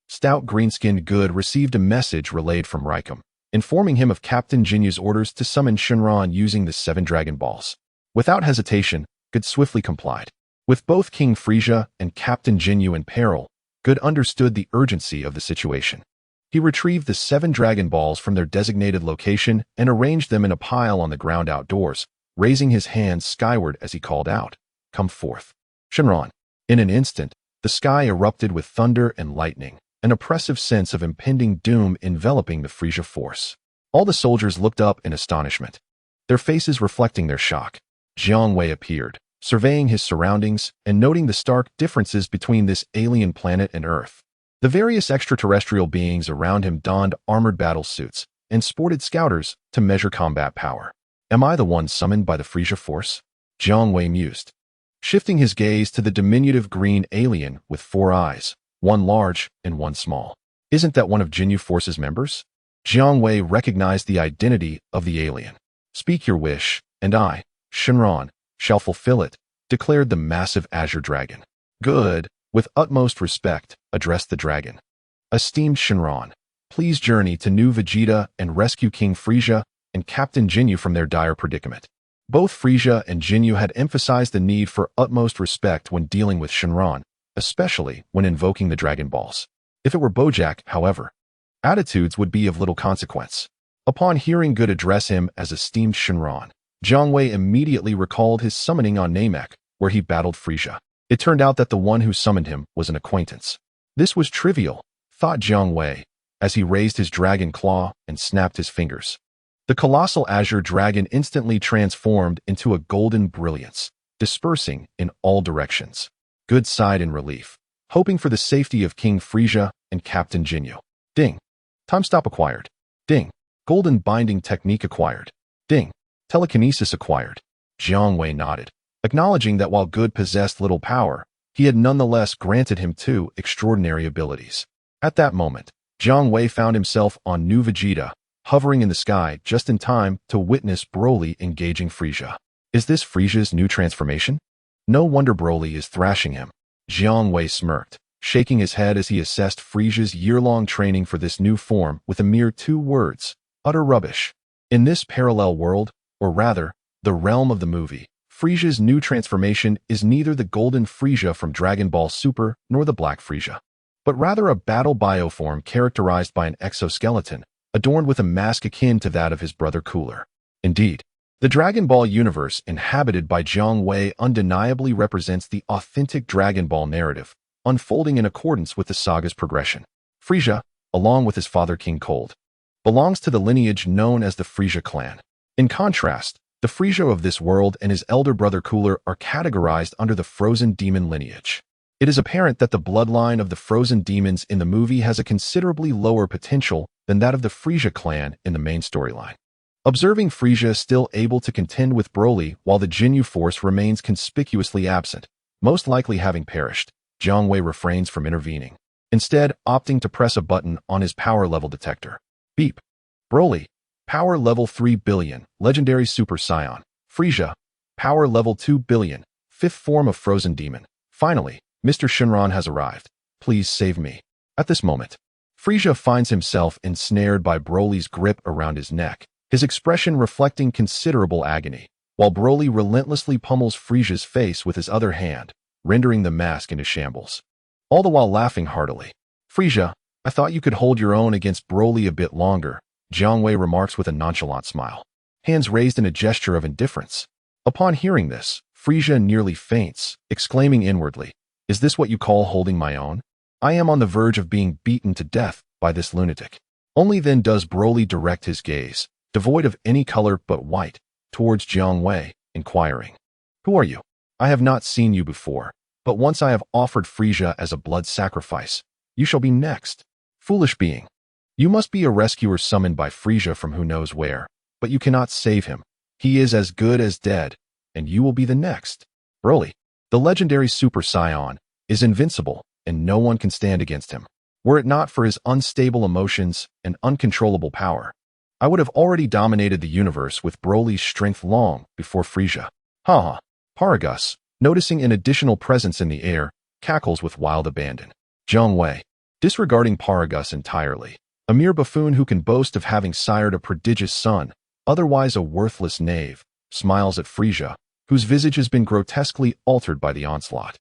stout green-skinned Good received a message relayed from Raikou, informing him of Captain Jinyu's orders to summon Shenron using the 7 Dragon Balls. Without hesitation, Good swiftly complied. With both King Frieza and Captain Jinyu in peril, Good understood the urgency of the situation. He retrieved the 7 Dragon Balls from their designated location and arranged them in a pile on the ground outdoors, raising his hands skyward as he called out, "Come forth, Shenron." In an instant, the sky erupted with thunder and lightning, an oppressive sense of impending doom enveloping the Frieza force. All the soldiers looked up in astonishment, their faces reflecting their shock. Jiang Wei appeared, surveying his surroundings and noting the stark differences between this alien planet and Earth. The various extraterrestrial beings around him donned armored battle suits and sported scouters to measure combat power. "Am I the one summoned by the Frieza force?" Jiang Wei mused, shifting his gaze to the diminutive green alien with 4 eyes, one large and one small. "Isn't that one of Jinyu Force's members?" Jiang Wei recognized the identity of the alien. "Speak your wish, and I, Shenron, shall fulfill it," declared the massive azure dragon. "Good," with utmost respect, addressed the dragon. "Esteemed Shenron, please journey to New Vegeta and rescue King Frieza and Captain Jinyu from their dire predicament." Both Frieza and Jinyu had emphasized the need for utmost respect when dealing with Shenron, especially when invoking the Dragon Balls. If it were Bojack, however, attitudes would be of little consequence. Upon hearing Good address him as esteemed Shenron, Jiang Wei immediately recalled his summoning on Namek, where he battled Frieza. It turned out that the one who summoned him was an acquaintance. This was trivial, thought Jiang Wei, as he raised his dragon claw and snapped his fingers. The colossal azure dragon instantly transformed into a golden brilliance, dispersing in all directions. Good sighed in relief, hoping for the safety of King Frieza and Captain Jinyu. Ding. Time stop acquired. Ding. Golden binding technique acquired. Ding. Telekinesis acquired. Jiang Wei nodded, acknowledging that while Good possessed little power, he had nonetheless granted him 2 extraordinary abilities. At that moment, Jiang Wei found himself on New Vegeta, hovering in the sky just in time to witness Broly engaging Frieza. Is this Frieza's new transformation? No wonder Broly is thrashing him. Jiang Wei smirked, shaking his head as he assessed Frieza's year-long training for this new form with a mere 2 words: utter rubbish. In this parallel world, or rather, the realm of the movie, Frieza's new transformation is neither the golden Frieza from Dragon Ball Super nor the black Frieza, but rather a battle bioform characterized by an exoskeleton, adorned with a mask akin to that of his brother Cooler. Indeed, the Dragon Ball universe inhabited by Jiang Wei undeniably represents the authentic Dragon Ball narrative, unfolding in accordance with the saga's progression. Frieza, along with his father King Cold, belongs to the lineage known as the Frieza clan. In contrast, the Frieza of this world and his elder brother Cooler are categorized under the frozen demon lineage. It is apparent that the bloodline of the frozen demons in the movie has a considerably lower potential than that of the Frieza clan in the main storyline. Observing Frieza still able to contend with Broly while the Jinyu force remains conspicuously absent, most likely having perished, Jiang Wei refrains from intervening, instead opting to press a button on his power level detector. Beep. Broly, power level 3 billion, legendary Super Saiyan. Frieza, power level 2 billion, fifth form of frozen demon. Finally, Mr. Shenron has arrived. Please save me. At this moment, Frieza finds himself ensnared by Broly's grip around his neck, his expression reflecting considerable agony, while Broly relentlessly pummels Frieza's face with his other hand, rendering the mask into shambles. All the while laughing heartily. Frieza, I thought you could hold your own against Broly a bit longer, Jiang Wei remarks with a nonchalant smile, hands raised in a gesture of indifference. Upon hearing this, Frieza nearly faints, exclaiming inwardly, "Is this what you call holding my own? I am on the verge of being beaten to death by this lunatic." Only then does Broly direct his gaze, devoid of any color but white, towards Jiang Wei, inquiring, "Who are you? I have not seen you before, but once I have offered Frieza as a blood sacrifice, you shall be next. Foolish being. You must be a rescuer summoned by Frieza from who knows where, but you cannot save him. He is as good as dead, and you will be the next." Broly, the legendary Super Saiyan, is invincible, and no one can stand against him. Were it not for his unstable emotions and uncontrollable power, I would have already dominated the universe with Broly's strength long before Frieza. Haha. Paragus, noticing an additional presence in the air, cackles with wild abandon. Jiang Wei, disregarding Paragus entirely, a mere buffoon who can boast of having sired a prodigious son, otherwise a worthless knave, smiles at Frieza, whose visage has been grotesquely altered by the onslaught,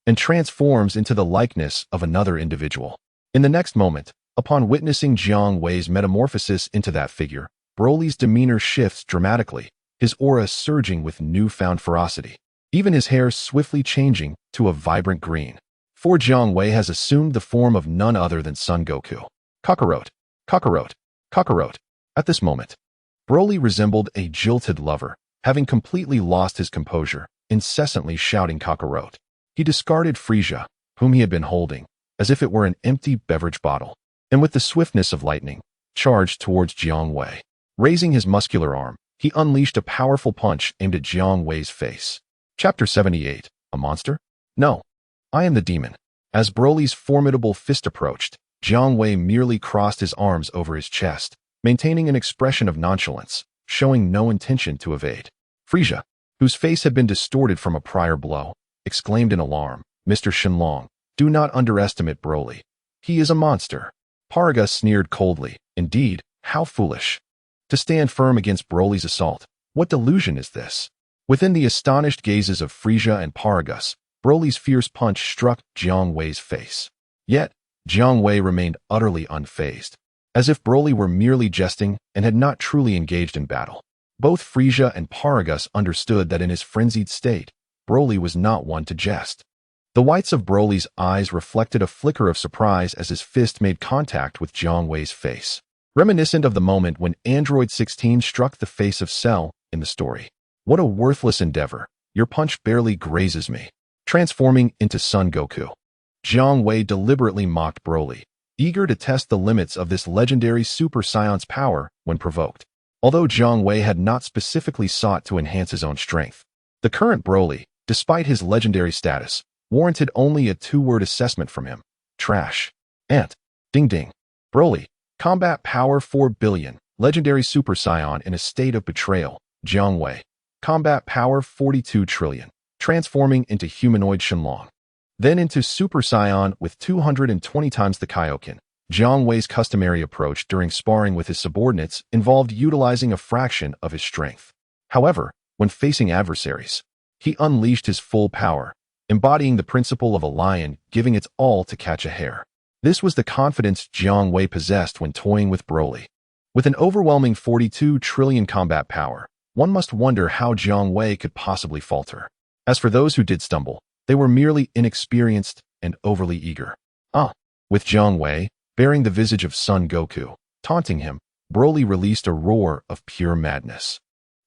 and transforms into the likeness of another individual. In the next moment, upon witnessing Jiang Wei's metamorphosis into that figure, Broly's demeanor shifts dramatically, his aura surging with newfound ferocity, even his hair swiftly changing to a vibrant green. For Jiang Wei has assumed the form of none other than Son Goku. Kakarot, Kakarot, Kakarot. At this moment, Broly resembled a jilted lover, having completely lost his composure, incessantly shouting Kakarot. He discarded Frieza, whom he had been holding, as if it were an empty beverage bottle, and with the swiftness of lightning, charged towards Jiang Wei. Raising his muscular arm, he unleashed a powerful punch aimed at Jiang Wei's face. Chapter 78. A monster? No. I am the demon. As Broly's formidable fist approached, Jiang Wei merely crossed his arms over his chest, maintaining an expression of nonchalance, showing no intention to evade. Frieza, whose face had been distorted from a prior blow, exclaimed in alarm, "Mr. Shenlong, do not underestimate Broly. He is a monster." Paragus sneered coldly. Indeed, how foolish. To stand firm against Broly's assault. What delusion is this? Within the astonished gazes of Frieza and Paragus, Broly's fierce punch struck Jiang Wei's face. Yet, Jiang Wei remained utterly unfazed, as if Broly were merely jesting and had not truly engaged in battle. Both Frieza and Paragus understood that in his frenzied state, Broly was not one to jest. The whites of Broly's eyes reflected a flicker of surprise as his fist made contact with Jiang Wei's face, reminiscent of the moment when Android 16 struck the face of Cell in the story. What a worthless endeavor. Your punch barely grazes me. Transforming into Son Goku, Jiang Wei deliberately mocked Broly, eager to test the limits of this legendary Super Saiyan's power when provoked. Although Jiang Wei had not specifically sought to enhance his own strength, the current Broly, despite his legendary status, warranted only a two-word assessment from him. Trash. Ant. Ding ding. Broly, combat power 4 billion, legendary Super Saiyan in a state of betrayal. Jiang Wei, combat power 42 trillion, transforming into humanoid Shenlong. Then into Super Saiyan with 220 times the Kaio-ken. Jiang Wei's customary approach during sparring with his subordinates involved utilizing a fraction of his strength. However, when facing adversaries, He unleashed his full power, embodying the principle of a lion giving its all to catch a hare. This was the confidence Jiang Wei possessed when toying with Broly. With an overwhelming 42 trillion combat power, one must wonder how Jiang Wei could possibly falter. As for those who did stumble, they were merely inexperienced and overly eager. With Jiang Wei, bearing the visage of Son Goku, taunting him, Broly released a roar of pure madness,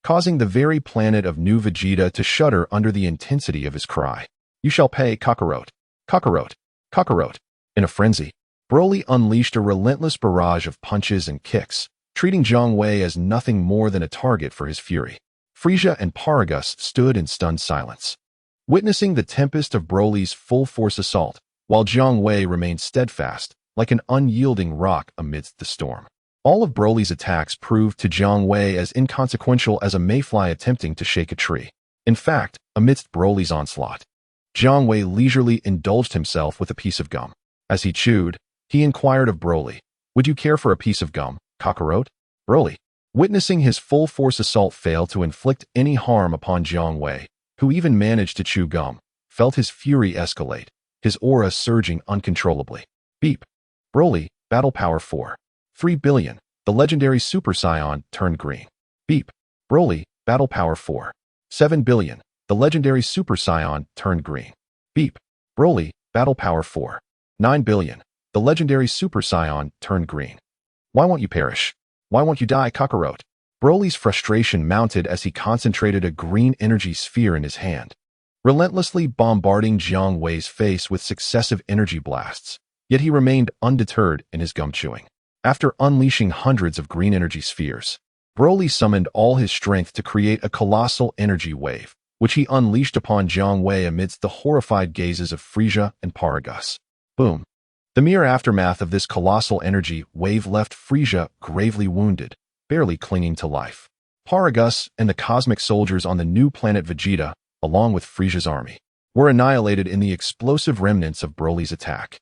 causing the very planet of New Vegeta to shudder under the intensity of his cry. You shall pay, Kakarot! Kakarot! Kakarot! In a frenzy, Broly unleashed a relentless barrage of punches and kicks, treating Jiang Wei as nothing more than a target for his fury. Frieza and Paragus stood in stunned silence, witnessing the tempest of Broly's full-force assault, while Jiang Wei remained steadfast, like an unyielding rock amidst the storm. All of Broly's attacks proved to Jiang Wei as inconsequential as a mayfly attempting to shake a tree. In fact, amidst Broly's onslaught, Jiang Wei leisurely indulged himself with a piece of gum. As he chewed, he inquired of Broly, "Would you care for a piece of gum, Kakarot?" Broly, witnessing his full-force assault fail to inflict any harm upon Jiang Wei, who even managed to chew gum, felt his fury escalate, his aura surging uncontrollably. Beep. Broly, Battle Power 4. 3 billion. The legendary Super Saiyan turned green. Beep. Broly, Battle Power 4. 7 billion. The legendary Super Saiyan turned green. Beep. Broly, Battle Power 4. 9 billion. The legendary Super Saiyan turned green. Why won't you perish? Why won't you die, Kakarot? Broly's frustration mounted as he concentrated a green energy sphere in his hand, relentlessly bombarding Jiang Wei's face with successive energy blasts. Yet he remained undeterred in his gum chewing. After unleashing hundreds of green energy spheres, Broly summoned all his strength to create a colossal energy wave, which he unleashed upon Jiang Wei amidst the horrified gazes of Frieza and Paragus. Boom. The mere aftermath of this colossal energy wave left Frieza gravely wounded, barely clinging to life. Paragus and the cosmic soldiers on the new planet Vegeta, along with Frieza's army, were annihilated in the explosive remnants of Broly's attack.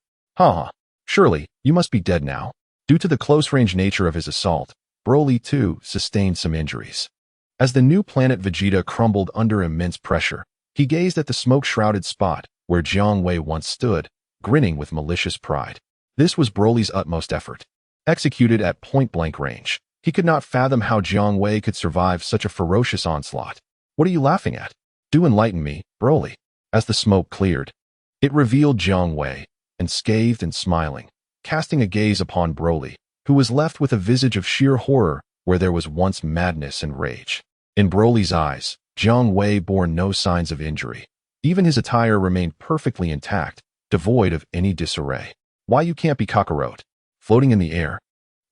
Surely, you must be dead now. Due to the close-range nature of his assault, Broly too sustained some injuries. As the new planet Vegeta crumbled under immense pressure, he gazed at the smoke-shrouded spot where Jiang Wei once stood, grinning with malicious pride. This was Broly's utmost effort, executed at point-blank range. He could not fathom how Jiang Wei could survive such a ferocious onslaught. What are you laughing at? Do enlighten me, Broly. As the smoke cleared, it revealed Jiang Wei, unscathed and smiling, casting a gaze upon Broly, who was left with a visage of sheer horror where there was once madness and rage. In Broly's eyes, Jiang Wei bore no signs of injury. Even his attire remained perfectly intact, devoid of any disarray. Why you can't be Kakarot? Floating in the air,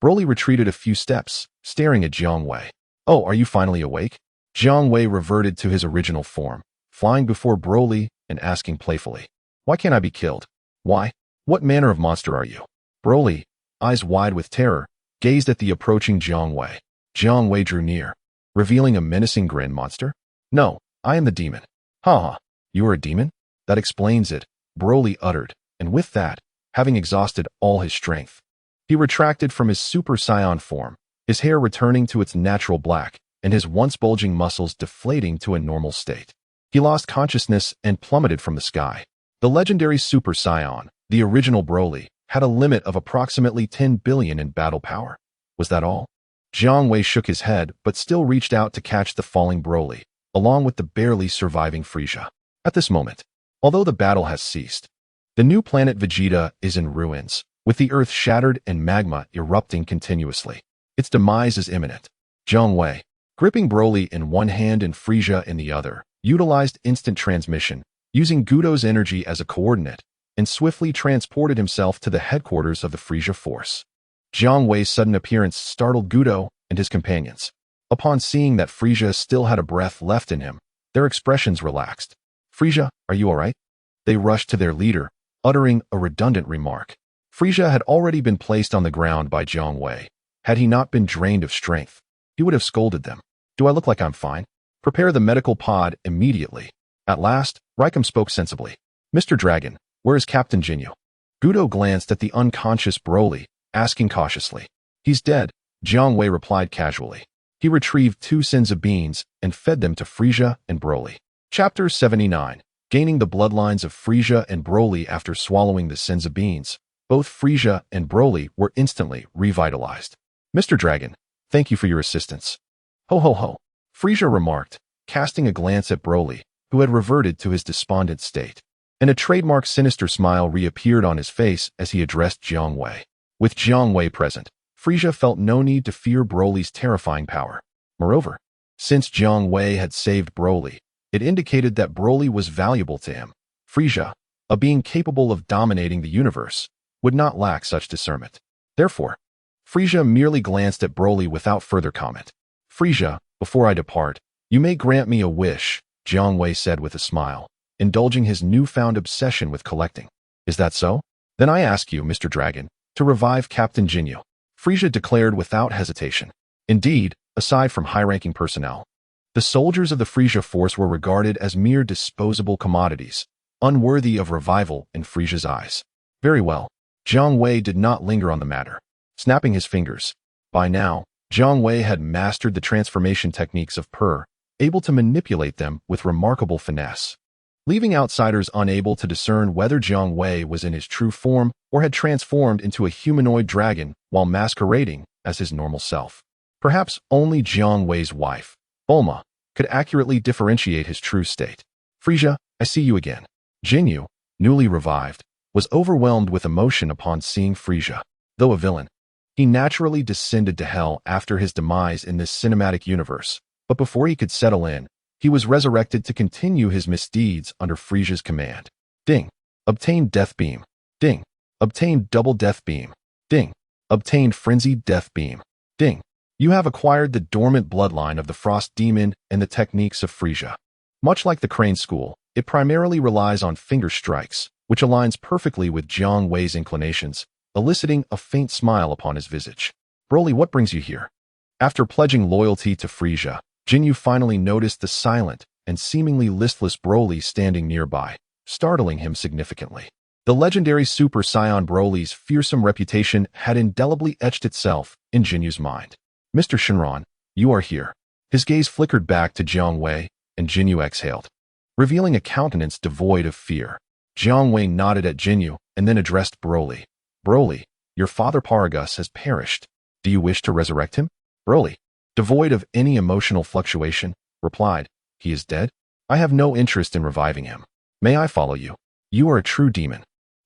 Broly retreated a few steps, staring at Jiang Wei. Oh, are you finally awake? Jiang Wei reverted to his original form, flying before Broly and asking playfully, "Why can't I be killed? Why? What manner of monster are you?" Broly, eyes wide with terror, gazed at the approaching Jiang Wei. Jiang Wei drew near, revealing a menacing grin. "Monster? No, I am the demon." You are a demon? That explains it, Broly uttered, and with that, having exhausted all his strength, he retracted from his Super Saiyan form, his hair returning to its natural black, and his once bulging muscles deflating to a normal state. He lost consciousness and plummeted from the sky. The legendary Super Saiyan, the original Broly, had a limit of approximately 10 billion in battle power. Was that all? Jiang Wei shook his head but still reached out to catch the falling Broly, along with the barely surviving Frieza. At this moment, although the battle has ceased, the new planet Vegeta is in ruins, with the earth shattered and magma erupting continuously. Its demise is imminent. Jiang Wei, gripping Broly in one hand and Frieza in the other, utilized instant transmission, using Gudo's energy as a coordinate, and swiftly transported himself to the headquarters of the Frieza force. Jiang Wei's sudden appearance startled Gudo and his companions. Upon seeing that Frieza still had a breath left in him, their expressions relaxed. "Frieza, are you all right?" They rushed to their leader, uttering a redundant remark. Frieza had already been placed on the ground by Jiang Wei. Had he not been drained of strength, he would have scolded them. "Do I look like I'm fine? Prepare the medical pod immediately." At last, Raikum spoke sensibly. "Mr. Dragon, where is Captain Jinyu?" Gudo glanced at the unconscious Broly, asking cautiously. "He's dead," Jiang Wei replied casually. He retrieved 2 sins of beans and fed them to Frieza and Broly. Chapter 79. Gaining the bloodlines of Frieza and Broly after swallowing the Senza beans. Both Frieza and Broly were instantly revitalized. Mr. Dragon, thank you for your assistance. Ho ho ho, Frieza remarked, casting a glance at Broly, who had reverted to his despondent state. And a trademark sinister smile reappeared on his face as he addressed Jiang Wei. With Jiang Wei present, Frieza felt no need to fear Broly's terrifying power. Moreover, since Jiang Wei had saved Broly, it indicated that Broly was valuable to him. Frieza, a being capable of dominating the universe, would not lack such discernment. Therefore, Frieza merely glanced at Broly without further comment. Frieza, before I depart, you may grant me a wish, Jiang Wei said with a smile, indulging his newfound obsession with collecting. Is that so? Then I ask you, Mr. Dragon, to revive Captain Jinyu, Frieza declared without hesitation. Indeed, aside from high-ranking personnel, the soldiers of the Frieza force were regarded as mere disposable commodities, unworthy of revival in Frieza's eyes. Very well. Jiang Wei did not linger on the matter, snapping his fingers. By now, Jiang Wei had mastered the transformation techniques of Per, able to manipulate them with remarkable finesse, leaving outsiders unable to discern whether Jiang Wei was in his true form or had transformed into a humanoid dragon while masquerading as his normal self. Perhaps only Jiang Wei's wife, Bulma, could accurately differentiate his true state. Frieza, I see you again. Jinyu, newly revived, was overwhelmed with emotion upon seeing Frieza. Though a villain, he naturally descended to hell after his demise in this cinematic universe, but before he could settle in, he was resurrected to continue his misdeeds under Frieza's command. Ding. Obtained Death Beam. Ding. Obtained Double Death Beam. Ding. Obtained Frenzied Death Beam. Ding. You have acquired the dormant bloodline of the Frost Demon and the techniques of Frieza. Much like the Crane School, it primarily relies on finger strikes, which aligns perfectly with Jiang Wei's inclinations, eliciting a faint smile upon his visage. Broly, what brings you here? After pledging loyalty to Frieza, Jinyu finally noticed the silent and seemingly listless Broly standing nearby, startling him significantly. The legendary Super Saiyan Broly's fearsome reputation had indelibly etched itself in Jinyu's mind. Mr. Shenron, you are here. His gaze flickered back to Jiang Wei, and Jinyu exhaled, revealing a countenance devoid of fear. Jiang Wei nodded at Jinyu and then addressed Broly. Broly, your father Paragus has perished. Do you wish to resurrect him? Broly, devoid of any emotional fluctuation, replied, he is dead? I have no interest in reviving him. May I follow you? You are a true demon,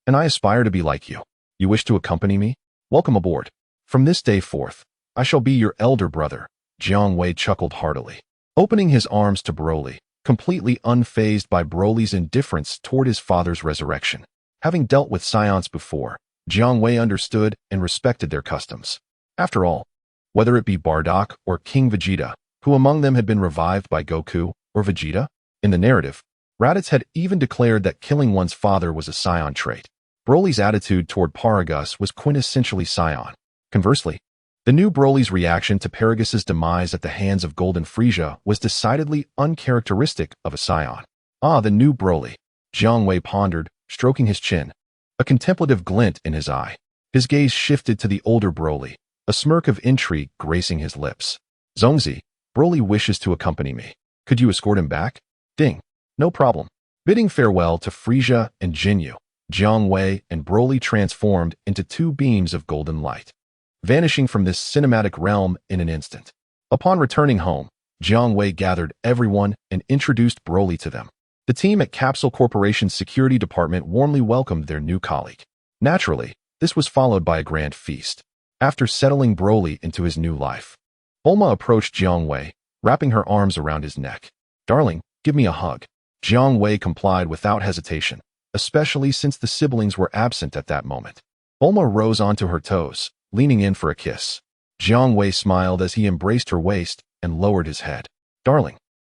and I aspire to be like you. You wish to accompany me? Welcome aboard. From this day forth, I shall be your elder brother, Jiang Wei chuckled heartily, opening his arms to Broly, completely unfazed by Broly's indifference toward his father's resurrection. Having dealt with Scions before, Jiang Wei understood and respected their customs. After all, whether it be Bardock or King Vegeta, who among them had been revived by Goku or Vegeta, in the narrative, Raditz had even declared that killing one's father was a Scion trait. Broly's attitude toward Paragus was quintessentially Scion. Conversely, the new Broly's reaction to Paragus's demise at the hands of Golden Frieza was decidedly uncharacteristic of a Scion. Ah, the new Broly, Jiang Wei pondered, stroking his chin, a contemplative glint in his eye. His gaze shifted to the older Broly, a smirk of intrigue gracing his lips. Zongzi, Broly wishes to accompany me. Could you escort him back? Ding. No problem. Bidding farewell to Frieza and Jinyu, Jiang Wei and Broly transformed into two beams of golden light, vanishing from this cinematic realm in an instant. Upon returning home, Jiang Wei gathered everyone and introduced Broly to them. The team at Capsule Corporation's security department warmly welcomed their new colleague. Naturally, this was followed by a grand feast. After settling Broly into his new life, Bulma approached Jiang Wei, wrapping her arms around his neck. Darling, give me a hug. Jiang Wei complied without hesitation, especially since the siblings were absent at that moment. Bulma rose onto her toes, leaning in for a kiss. Jiang Wei smiled as he embraced her waist and lowered his head. Darling,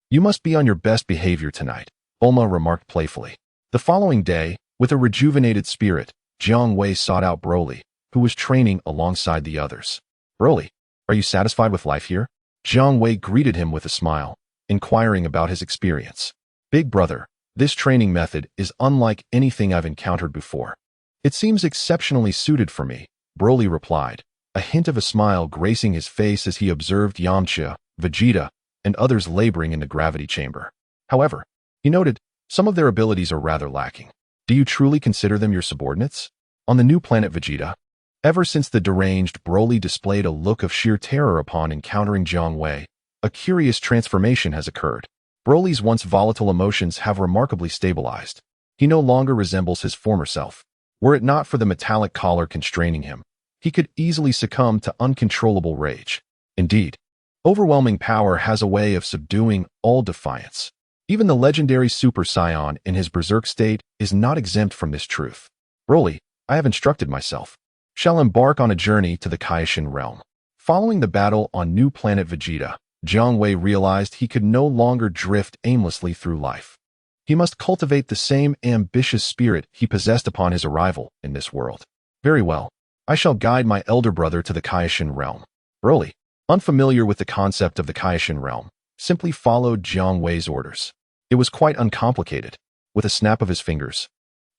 you must be on your best behavior tonight, Bulma remarked playfully. The following day, with a rejuvenated spirit, Jiang Wei sought out Broly, who was training alongside the others. Broly, are you satisfied with life here? Jiang Wei greeted him with a smile, inquiring about his experience. Big brother, this training method is unlike anything I've encountered before. It seems exceptionally suited for me, Broly replied, a hint of a smile gracing his face as he observed Yamcha, Vegeta, and others laboring in the gravity chamber. However, He noted, some of their abilities are rather lacking. Do you truly consider them your subordinates? On the new planet Vegeta, ever since the deranged Broly displayed a look of sheer terror upon encountering Jiang Wei, a curious transformation has occurred. Broly's once volatile emotions have remarkably stabilized. He no longer resembles his former self. Were it not for the metallic collar constraining him, he could easily succumb to uncontrollable rage. Indeed, overwhelming power has a way of subduing all defiance. Even the legendary Super Saiyan in his berserk state is not exempt from this truth. Broly, I have instructed myself, shall embark on a journey to the Kaio-ken realm. Following the battle on new planet Vegeta, Jiang Wei realized he could no longer drift aimlessly through life. He must cultivate the same ambitious spirit he possessed upon his arrival in this world. Very well, I shall guide my elder brother to the Kaio-ken realm. Broly, unfamiliar with the concept of the Kaio-ken realm, simply followed Jiang Wei's orders. It was quite uncomplicated. With a snap of his fingers,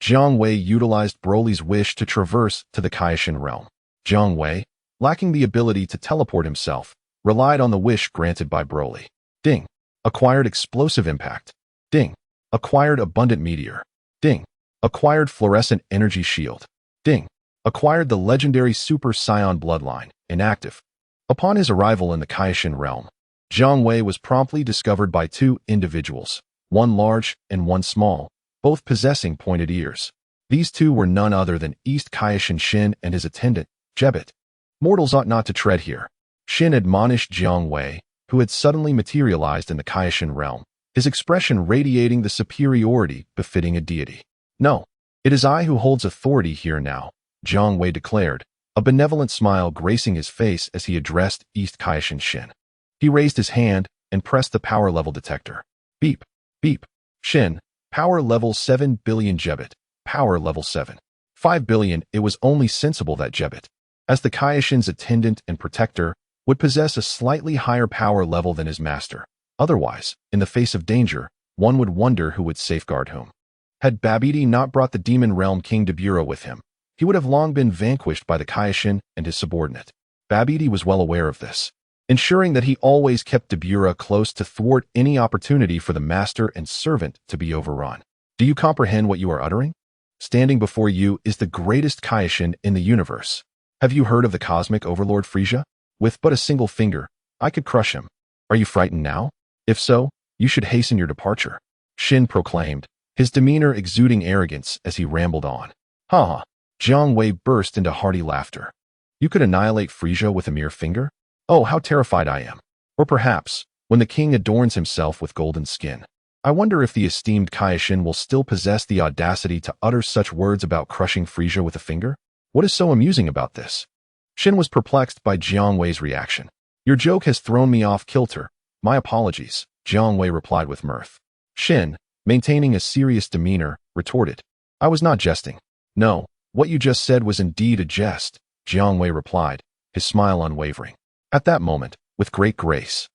Jiang Wei utilized Broly's wish to traverse to the Kaio-ken realm. Jiang Wei, lacking the ability to teleport himself, relied on the wish granted by Broly. Ding. Acquired explosive impact. Ding. Acquired abundant meteor. Ding. Acquired fluorescent energy shield. Ding. Acquired the legendary Super Saiyan bloodline, inactive. Upon his arrival in the Kaio-ken realm, Jiang Wei was promptly discovered by two individuals, one large and one small, both possessing pointed ears. These two were none other than East Kaio-ken Shin and his attendant, Jebet. Mortals ought not to tread here. Shin admonished Jiang Wei, who had suddenly materialized in the Kaio-ken realm, his expression radiating the superiority befitting a deity. No, it is I who holds authority here now, Jiang Wei declared, a benevolent smile gracing his face as he addressed East Kaio-ken Shin. He raised his hand and pressed the power level detector. Beep, beep. Shin, power level 7 billion Jebet, power level 7. 5 billion. It was only sensible that Jebet, as the Kaio-ken's attendant and protector, would possess a slightly higher power level than his master. Otherwise, in the face of danger, one would wonder who would safeguard whom. Had Babidi not brought the Demon Realm King Dabura with him, he would have long been vanquished by the Kaio-ken and his subordinate. Babidi was well aware of this, ensuring that he always kept Dabura close to thwart any opportunity for the master and servant to be overrun. Do you comprehend what you are uttering? Standing before you is the greatest Kaio-ken in the universe. Have you heard of the cosmic overlord Frieza? With but a single finger, I could crush him. Are you frightened now? If so, you should hasten your departure, Shin proclaimed, his demeanor exuding arrogance as he rambled on. Ha ha! Jiang Wei burst into hearty laughter. You could annihilate Frieza with a mere finger? Oh, how terrified I am. Or perhaps, when the king adorns himself with golden skin. I wonder if the esteemed Kaio-ken will still possess the audacity to utter such words about crushing Frieza with a finger? What is so amusing about this? Shin was perplexed by Jiang Wei's reaction. Your joke has thrown me off kilter. My apologies, Jiang Wei replied with mirth. Shin, maintaining a serious demeanor, retorted. I was not jesting. No, what you just said was indeed a jest, Jiang Wei replied, his smile unwavering. At that moment, with great grace,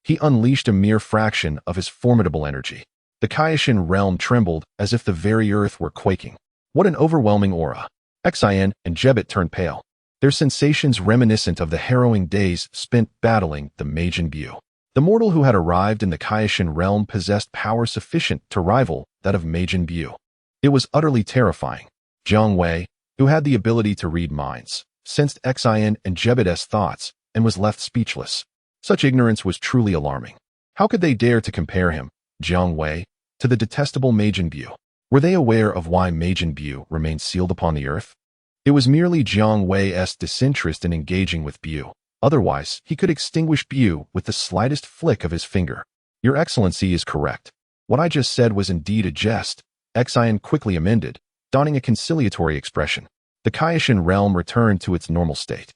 he unleashed a mere fraction of his formidable energy. The Kaio-ken realm trembled as if the very earth were quaking. What an overwhelming aura! Xian and Jebet turned pale, their sensations reminiscent of the harrowing days spent battling the Majin Buu. The mortal who had arrived in the Kaio-ken realm possessed power sufficient to rival that of Majin Buu. It was utterly terrifying. Jiang Wei, who had the ability to read minds, sensed Xian and Jebet's thoughts and was left speechless. Such ignorance was truly alarming. How could they dare to compare him, Jiang Wei, to the detestable Majin Buu? Were they aware of why Majin Buu remained sealed upon the earth? It was merely Jiang Wei's disinterest in engaging with Buu. Otherwise, he could extinguish Buu with the slightest flick of his finger. Your Excellency is correct. What I just said was indeed a jest, Xian quickly amended, donning a conciliatory expression. The Kaio-ken realm returned to its normal state.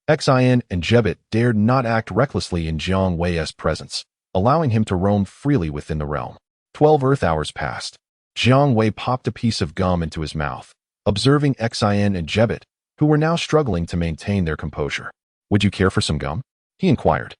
Xian and Jebet dared not act recklessly in Jiang Wei's presence, allowing him to roam freely within the realm. 12 Earth hours passed. Jiang Wei popped a piece of gum into his mouth, observing Xian and Jebet, who were now struggling to maintain their composure. Would you care for some gum? He inquired,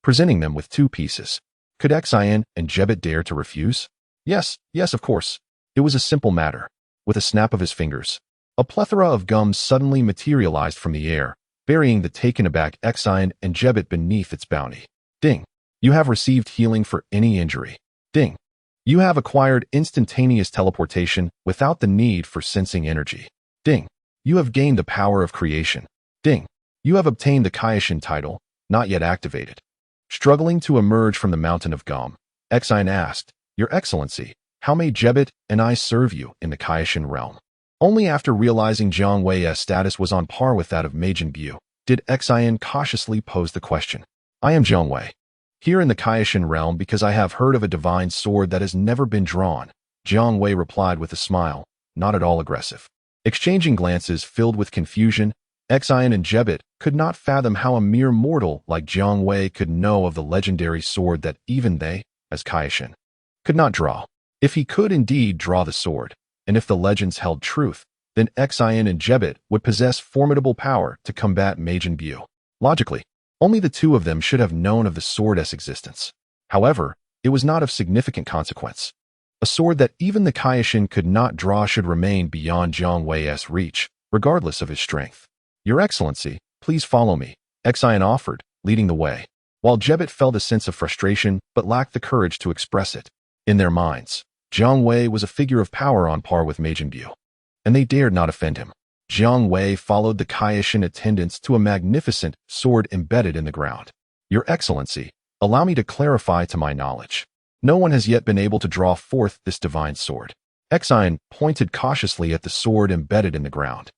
presenting them with 2 pieces. Could Xian and Jebet dare to refuse? Yes, of course. It was a simple matter. With a snap of his fingers, a plethora of gum suddenly materialized from the air, burying the taken-aback Xian and Jebet beneath its bounty. Ding. You have received healing for any injury. Ding. You have acquired instantaneous teleportation without the need for sensing energy. Ding. You have gained the power of creation. Ding. You have obtained the Kaio-ken title, not yet activated. Struggling to emerge from the mountain of gum, Xian asked, Your Excellency, how may Jebit and I serve you in the Kaio-ken realm? Only after realizing Jiang Wei's status was on par with that of Majin Buu, did Xian cautiously pose the question. I am Jiang Wei. Here in the Kaio-ken realm because I have heard of a divine sword that has never been drawn, Jiang Wei replied with a smile, not at all aggressive. Exchanging glances filled with confusion, Xian and Jebit could not fathom how a mere mortal like Jiang Wei could know of the legendary sword that even they, as Kaio-ken, could not draw. If he could indeed draw the sword, and if the legends held truth, then Xian and Jebit would possess formidable power to combat Majin Buu. Logically, only the two of them should have known of the sword's existence. However, it was not of significant consequence. A sword that even the Kaio-ken could not draw should remain beyond Jiang Wei's reach, regardless of his strength. Your Excellency, please follow me, Xian offered, leading the way, while Jebit felt a sense of frustration but lacked the courage to express it. In their minds, Jiang Wei was a figure of power on par with Majin Buu, and they dared not offend him. Jiang Wei followed the Kaio-ken attendants to a magnificent sword embedded in the ground. Your Excellency, allow me to clarify to my knowledge. No one has yet been able to draw forth this divine sword. Xian pointed cautiously at the sword embedded in the ground,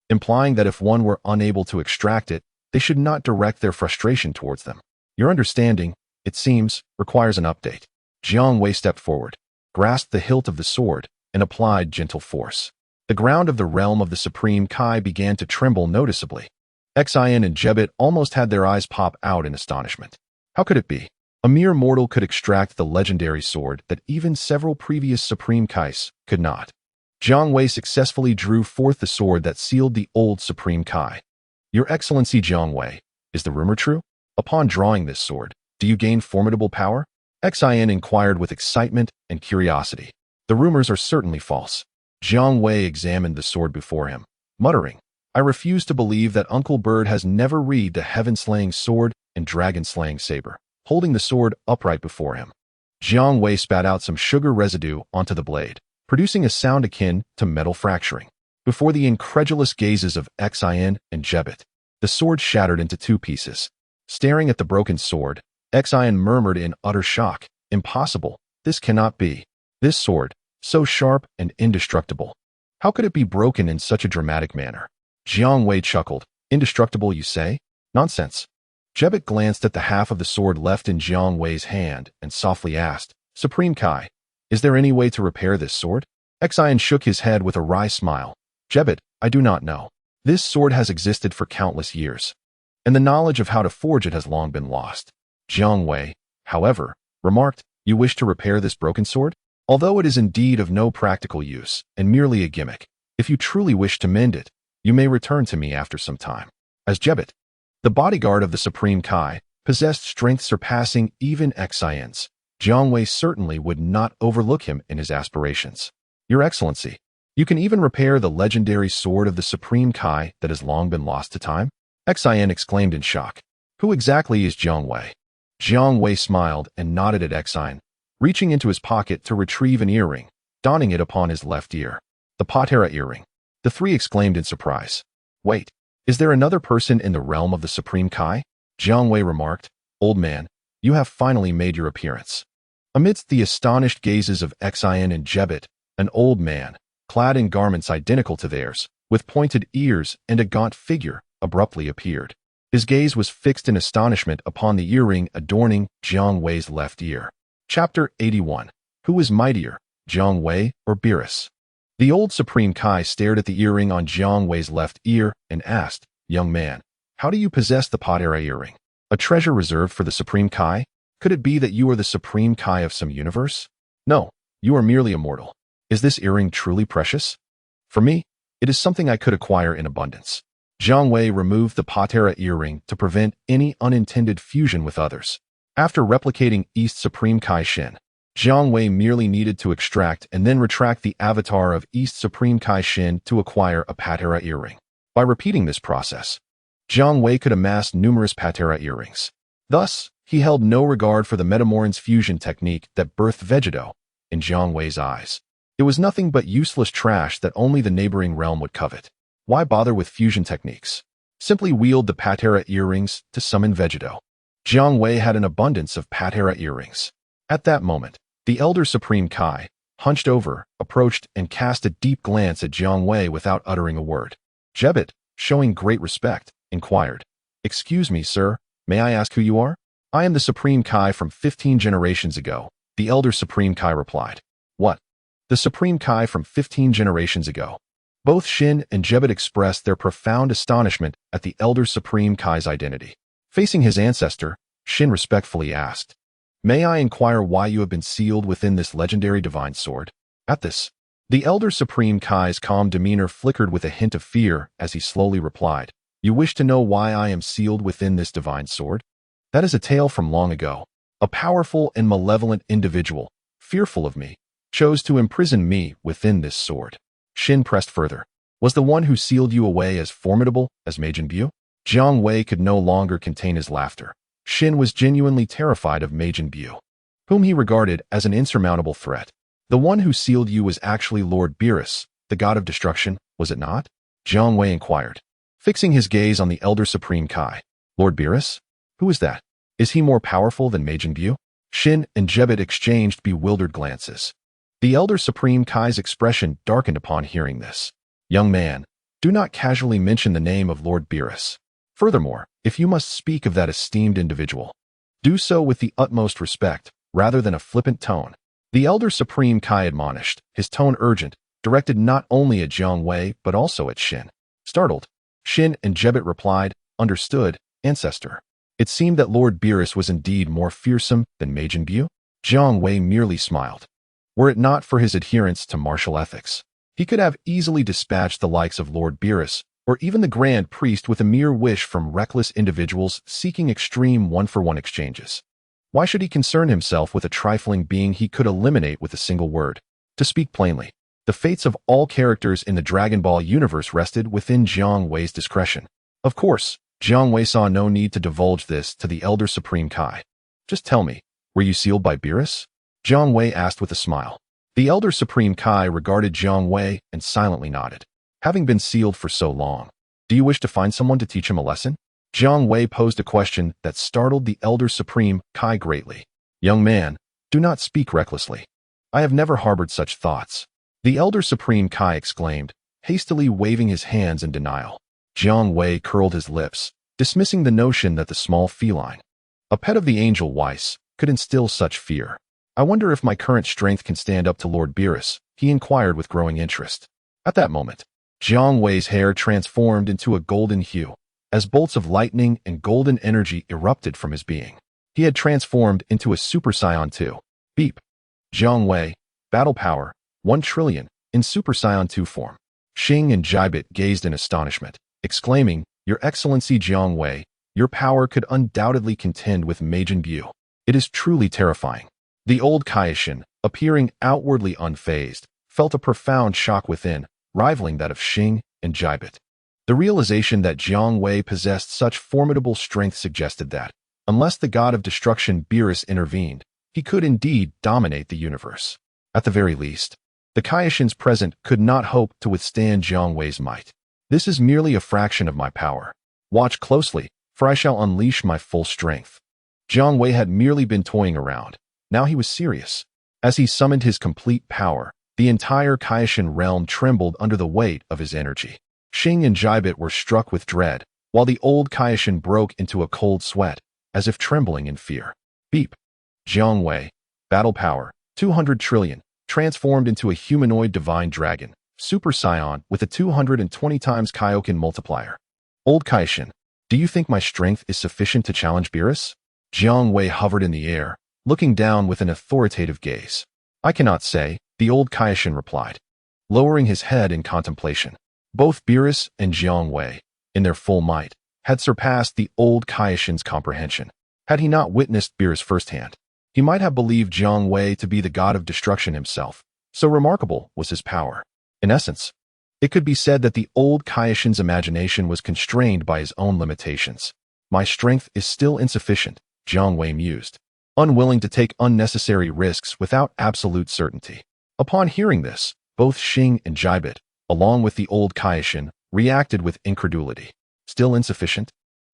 implying that if one were unable to extract it, they should not direct their frustration towards them. Your understanding, it seems, requires an update. Jiang Wei stepped forward, grasped the hilt of the sword, and applied gentle force. The ground of the realm of the Supreme Kai began to tremble noticeably. Xian and Jebit almost had their eyes pop out in astonishment. How could it be? A mere mortal could extract the legendary sword that even several previous Supreme Kais could not. Jiang Wei successfully drew forth the sword that sealed the old Supreme Kai. Your Excellency Jiang Wei, is the rumor true? Upon drawing this sword, do you gain formidable power? Xian inquired with excitement and curiosity. The rumors are certainly false. Jiang Wei examined the sword before him, muttering, I refuse to believe that Uncle Bird has never read the heaven-slaying sword and dragon-slaying saber, holding the sword upright before him. Jiang Wei spat out some sugar residue onto the blade, producing a sound akin to metal fracturing. Before the incredulous gazes of Xian and Jebit, the sword shattered into two pieces. Staring at the broken sword, Xian murmured in utter shock, Impossible, this cannot be. This sword, so sharp and indestructible. How could it be broken in such a dramatic manner? Jiang Wei chuckled. Indestructible, you say? Nonsense. Jebit glanced at the half of the sword left in Jiang Wei's hand and softly asked, Supreme Kai, is there any way to repair this sword? Xian shook his head with a wry smile. Jebit, I do not know. This sword has existed for countless years, and the knowledge of how to forge it has long been lost. Jiang Wei, however, remarked, You wish to repair this broken sword? Although it is indeed of no practical use and merely a gimmick, if you truly wish to mend it, you may return to me after some time. As Jebit, the bodyguard of the Supreme Kai, possessed strength surpassing even Xian's, Jiang Wei certainly would not overlook him in his aspirations. Your Excellency, you can even repair the legendary sword of the Supreme Kai that has long been lost to time? Xian exclaimed in shock. Who exactly is Jiang Wei? Jiang Wei smiled and nodded at Xian, reaching into his pocket to retrieve an earring, donning it upon his left ear. The Patera earring. The three exclaimed in surprise. Wait, is there another person in the realm of the Supreme Kai? Jiang Wei remarked, Old man, you have finally made your appearance. Amidst the astonished gazes of Xian and Jebit, an old man, clad in garments identical to theirs, with pointed ears and a gaunt figure, abruptly appeared. His gaze was fixed in astonishment upon the earring adorning Jiang Wei's left ear. Chapter 81. Who is mightier, Jiang Wei or Beerus? The old Supreme Kai stared at the earring on Jiang Wei's left ear and asked, Young man, how do you possess the Patera earring? A treasure reserved for the Supreme Kai? Could it be that you are the Supreme Kai of some universe? No, you are merely a mortal. Is this earring truly precious? For me, it is something I could acquire in abundance. Jiang Wei removed the Patera earring to prevent any unintended fusion with others. After replicating East Supreme Kai Shen, Jiang Wei merely needed to extract and then retract the avatar of East Supreme Kai Shen to acquire a Patera earring. By repeating this process, Jiang Wei could amass numerous Patera earrings. Thus, he held no regard for the Metamoran's fusion technique that birthed Vegeto, in Jiang Wei's eyes. It was nothing but useless trash that only the neighboring realm would covet. Why bother with fusion techniques? Simply wield the Patera earrings to summon Vegeto. Jiang Wei had an abundance of Patera earrings. At that moment, the Elder Supreme Kai, hunched over, approached and cast a deep glance at Jiang Wei without uttering a word. Jebet, showing great respect, inquired, "Excuse me, sir, may I ask who you are?" "I am the Supreme Kai from 15 generations ago," the Elder Supreme Kai replied. "What? The Supreme Kai from 15 generations ago?" Both Shin and Jebet expressed their profound astonishment at the Elder Supreme Kai's identity. Facing his ancestor, Shin respectfully asked, "May I inquire why you have been sealed within this legendary divine sword?" At this, the Elder Supreme Kai's calm demeanor flickered with a hint of fear as he slowly replied, "You wish to know why I am sealed within this divine sword? That is a tale from long ago. A powerful and malevolent individual, fearful of me, chose to imprison me within this sword." Shin pressed further. "Was the one who sealed you away as formidable as Majin Buu?" Jiang Wei could no longer contain his laughter. Shin was genuinely terrified of Majin Buu, whom he regarded as an insurmountable threat. "The one who sealed you was actually Lord Beerus, the god of destruction, was it not?" Jiang Wei inquired, fixing his gaze on the Elder Supreme Kai. "Lord Beerus? Who is that? Is he more powerful than Majin Buu?" Shin and Jebet exchanged bewildered glances. The Elder Supreme Kai's expression darkened upon hearing this. "Young man, do not casually mention the name of Lord Beerus. Furthermore, if you must speak of that esteemed individual, do so with the utmost respect, rather than a flippant tone." The Elder Supreme Kai admonished, his tone urgent, directed not only at Jiang Wei but also at Shin. Startled, Shin and Jebet replied, "Understood, ancestor." It seemed that Lord Beerus was indeed more fearsome than Majin Buu. Jiang Wei merely smiled. Were it not for his adherence to martial ethics, he could have easily dispatched the likes of Lord Beerus, or even the Grand Priest with a mere wish from reckless individuals seeking extreme one-for-one exchanges. Why should he concern himself with a trifling being he could eliminate with a single word? To speak plainly, the fates of all characters in the Dragon Ball universe rested within Jiang Wei's discretion. Of course, Jiang Wei saw no need to divulge this to the Elder Supreme Kai. "Just tell me, were you sealed by Beerus?" Jiang Wei asked with a smile. The Elder Supreme Kai regarded Jiang Wei and silently nodded. "Having been sealed for so long, do you wish to find someone to teach him a lesson?" Jiang Wei posed a question that startled the Elder Supreme Kai greatly. "Young man, do not speak recklessly. I have never harbored such thoughts." The Elder Supreme Kai exclaimed, hastily waving his hands in denial. Jiang Wei curled his lips, dismissing the notion that the small feline, a pet of the angel Weiss, could instill such fear. "I wonder if my current strength can stand up to Lord Beerus," he inquired with growing interest. At that moment, Jiang Wei's hair transformed into a golden hue, as bolts of lightning and golden energy erupted from his being. He had transformed into a Super Saiyan 2. Beep. Jiang Wei, battle power, 1 trillion, in Super Saiyan 2 form. Xing and Jibet gazed in astonishment, exclaiming, "Your Excellency Jiang Wei, your power could undoubtedly contend with Majin Buu. It is truly terrifying." The old Kaio-ken, appearing outwardly unfazed, felt a profound shock within, rivaling that of Xing and Jibet. The realization that Jiang Wei possessed such formidable strength suggested that, unless the god of destruction Beerus intervened, he could indeed dominate the universe. At the very least, the Kaio-kens present could not hope to withstand Jiang Wei's might. "This is merely a fraction of my power. Watch closely, for I shall unleash my full strength." Jiang Wei had merely been toying around. Now he was serious. As he summoned his complete power, the entire Kaio-ken realm trembled under the weight of his energy. Xing and Jibet were struck with dread, while the old Kaio-ken broke into a cold sweat, as if trembling in fear. Beep. Jiang Wei, battle power, 200 trillion, transformed into a humanoid divine dragon, Super Saiyan with a 220 times Kaio-ken multiplier. "Old Kaio-ken, do you think my strength is sufficient to challenge Beerus?" Jiang Wei hovered in the air, looking down with an authoritative gaze. "I cannot say," the old Kaio-ken replied, lowering his head in contemplation. Both Beerus and Jiang Wei, in their full might, had surpassed the old Kaio-ken's comprehension. Had he not witnessed Beerus firsthand, he might have believed Jiang Wei to be the god of destruction himself, so remarkable was his power. In essence, it could be said that the old Kaio-ken's imagination was constrained by his own limitations. "My strength is still insufficient," Jiang Wei mused. unwilling to take unnecessary risks without absolute certainty. Upon hearing this, both Xing and Jibit, along with the old Kaio-ken, reacted with incredulity. Still insufficient?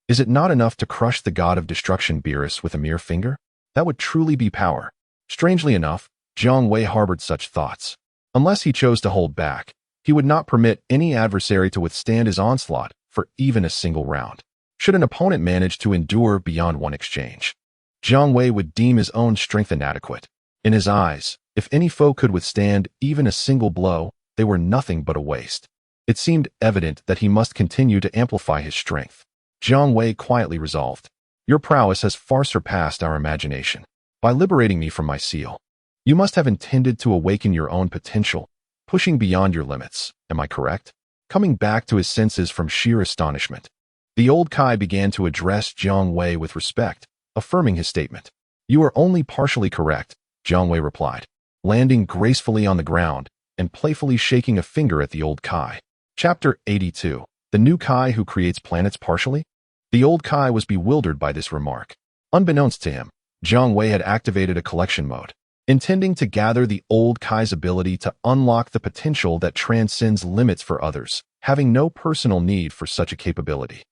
Is it not enough to crush the god of destruction Beerus with a mere finger? That would truly be power. Strangely enough, Jiang Wei harbored such thoughts. Unless he chose to hold back, he would not permit any adversary to withstand his onslaught for even a single round. Should an opponent manage to endure beyond one exchange, Jiang Wei would deem his own strength inadequate. In his eyes, if any foe could withstand even a single blow, they were nothing but a waste. It seemed evident that he must continue to amplify his strength. Jiang Wei quietly resolved, "Your prowess has far surpassed our imagination. By liberating me from my seal, you must have intended to awaken your own potential, pushing beyond your limits. Am I correct?" Coming back to his senses from sheer astonishment, the old Kai began to address Jiang Wei with respect, affirming his statement. "You are only partially correct," Jiang Wei replied, landing gracefully on the ground and playfully shaking a finger at the old Kai. Chapter 82. The new Kai who creates planets partially? The old Kai was bewildered by this remark. Unbeknownst to him, Jiang Wei had activated a collection mode, intending to gather the old Kai's ability to unlock the potential that transcends limits for others, having no personal need for such a capability.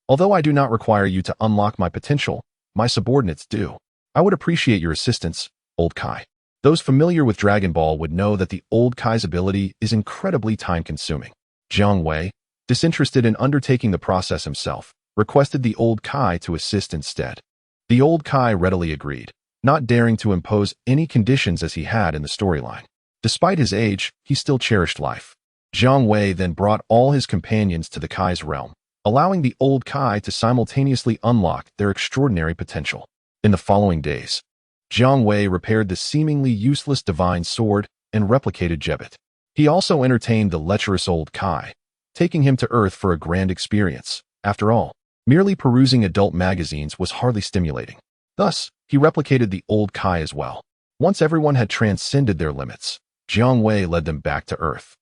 "Although I do not require you to unlock my potential, my subordinates do. I would appreciate your assistance, old Kai." Those familiar with Dragon Ball would know that the old Kai's ability is incredibly time-consuming. Jiang Wei, disinterested in undertaking the process himself, requested the old Kai to assist instead. The old Kai readily agreed, not daring to impose any conditions as he had in the storyline. Despite his age, he still cherished life. Jiang Wei then brought all his companions to the Kai's realm, allowing the old Kai to simultaneously unlock their extraordinary potential. In the following days, Jiang Wei repaired the seemingly useless divine sword and replicated Jebit. He also entertained the lecherous old Kai, taking him to Earth for a grand experience. After all, merely perusing adult magazines was hardly stimulating. Thus, he replicated the old Kai as well. Once everyone had transcended their limits, Jiang Wei led them back to Earth.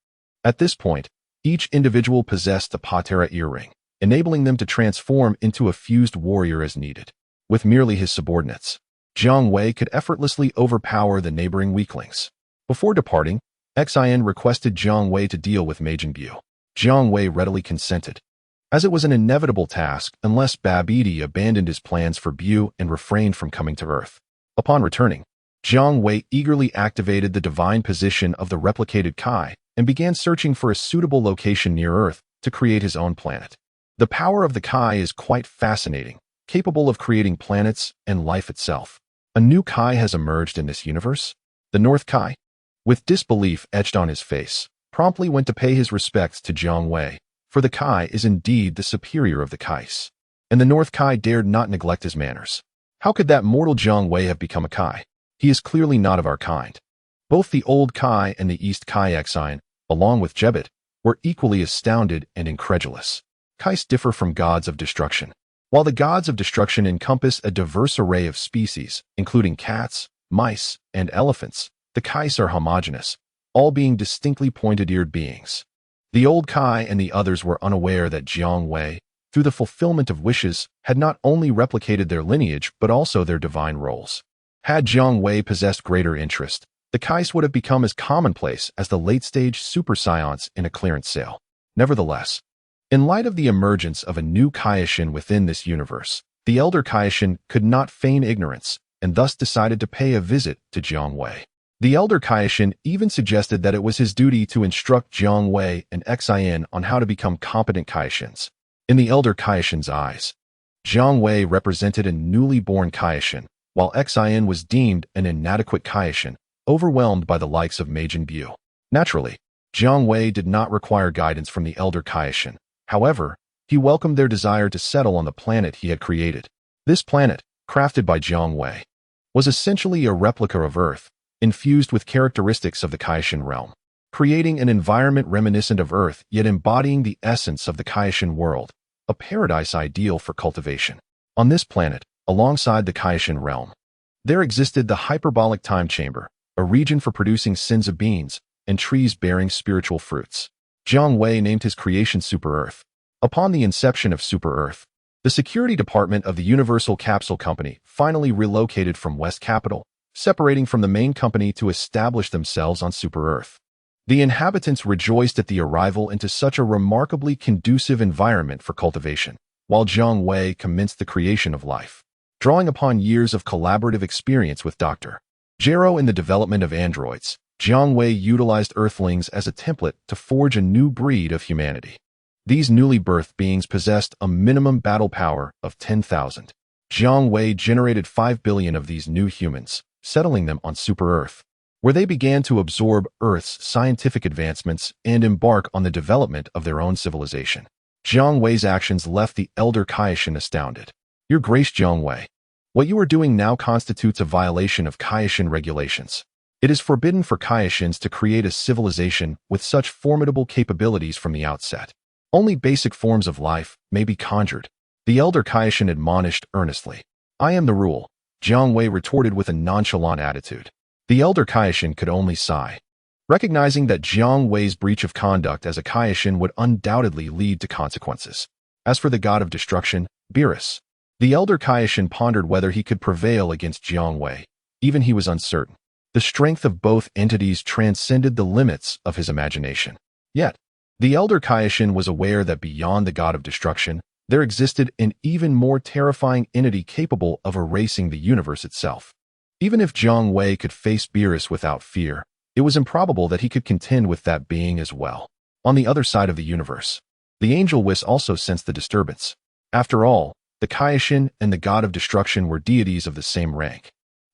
At this point, each individual possessed the Patera earring, enabling them to transform into a fused warrior as needed. With merely his subordinates, Jiang Wei could effortlessly overpower the neighboring weaklings. Before departing, Xin requested Jiang Wei to deal with Majin Buu. Jiang Wei readily consented, as it was an inevitable task unless Babidi abandoned his plans for Buu and refrained from coming to Earth. Upon returning, Jiang Wei eagerly activated the divine position of the replicated Kai and began searching for a suitable location near Earth to create his own planet. The power of the Kai is quite fascinating, capable of creating planets and life itself. A new Kai has emerged in this universe? The North Kai? With disbelief etched on his face, promptly went to pay his respects to Jiang Wei, for the Kai is indeed the superior of the Kais. And the North Kai dared not neglect his manners. How could that mortal Jiang Wei have become a Kai? He is clearly not of our kind. Both the old Kai and the East Kai Xin, along with Jebit, were equally astounded and incredulous. Kais differ from gods of destruction. While the gods of destruction encompass a diverse array of species, including cats, mice, and elephants, the Kais are homogeneous, all being distinctly pointed-eared beings. The old Kai and the others were unaware that Jiang Wei, through the fulfillment of wishes, had not only replicated their lineage but also their divine roles. Had Jiang Wei possessed greater interest, the Kais would have become as commonplace as the late-stage super science in a clearance sale. Nevertheless, in light of the emergence of a new Kaio-ken within this universe, the elder Kaio-ken could not feign ignorance and thus decided to pay a visit to Jiang Wei. The elder Kaio-ken even suggested that it was his duty to instruct Jiang Wei and Xin on how to become competent Kaio-kens. In the elder Kaio-ken's eyes, Jiang Wei represented a newly born Kaio-ken, while Xin was deemed an inadequate Kaio-ken, overwhelmed by the likes of Majin Buu. Naturally, Jiang Wei did not require guidance from the elder Kaio-ken. However, he welcomed their desire to settle on the planet he had created. This planet, crafted by Jiang Wei, was essentially a replica of Earth, infused with characteristics of the Kaio-ken realm, creating an environment reminiscent of Earth yet embodying the essence of the Kaio-ken world, a paradise ideal for cultivation. On this planet, alongside the Kaio-ken realm, there existed the hyperbolic time chamber, a region for producing senzu beans and trees bearing spiritual fruits. Jiang Wei named his creation Super Earth. Upon the inception of Super Earth, The security department of the Universal Capsule Company finally relocated from West Capital, separating from the main company to establish themselves on Super-Earth. The inhabitants rejoiced at the arrival into such a remarkably conducive environment for cultivation, while Jiang Wei commenced the creation of life. Drawing upon years of collaborative experience with Dr. Jero in the development of androids, Jiang Wei utilized Earthlings as a template to forge a new breed of humanity. These newly birthed beings possessed a minimum battle power of 10,000. Jiang Wei generated 5 billion of these new humans, settling them on Super-Earth, where they began to absorb Earth's scientific advancements and embark on the development of their own civilization. Jiang Wei's actions left the elder Kaio-ken astounded. Your Grace Jiang Wei, what you are doing now constitutes a violation of Kaio-ken regulations. It is forbidden for Kaio-kens to create a civilization with such formidable capabilities from the outset. Only basic forms of life may be conjured. The elder Kaio-ken admonished earnestly. I am the rule, Jiang Wei retorted with a nonchalant attitude. The elder Kaio-ken could only sigh, recognizing that Jiang Wei's breach of conduct as a Kaio-ken would undoubtedly lead to consequences. As for the god of destruction, Beerus, the elder Kaio-ken pondered whether he could prevail against Jiang Wei. Even he was uncertain. The strength of both entities transcended the limits of his imagination. Yet, the elder Kaio-ken was aware that beyond the god of destruction, there existed an even more terrifying entity capable of erasing the universe itself. Even if Jiang Wei could face Beerus without fear, it was improbable that he could contend with that being as well. On the other side of the universe, the angel Whis also sensed the disturbance. After all, the Kaio-ken and the god of destruction were deities of the same rank,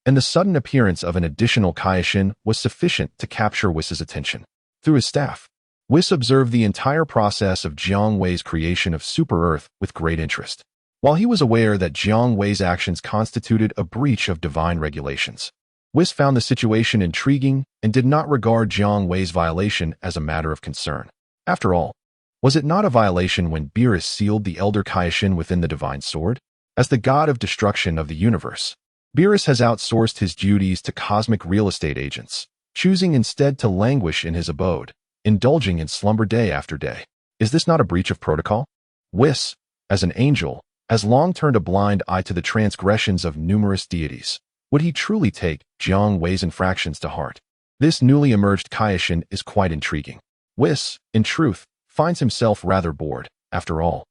and the sudden appearance of an additional Kaio-ken was sufficient to capture Whis' attention. Through his staff, Whis observed the entire process of Jiang Wei's creation of Super-Earth with great interest. While he was aware that Jiang Wei's actions constituted a breach of divine regulations, Whis found the situation intriguing and did not regard Jiang Wei's violation as a matter of concern. After all, was it not a violation when Beerus sealed the elder Kaio-ken within the divine sword? As the god of destruction of the universe, Beerus has outsourced his duties to cosmic real estate agents, choosing instead to languish in his abode, indulging in slumber day after day. Is this not a breach of protocol? Whis, as an angel, has long turned a blind eye to the transgressions of numerous deities. Would he truly take Jiang Wei's infractions to heart? This newly emerged Kaio-ken is quite intriguing. Whis, in truth, finds himself rather bored. After all,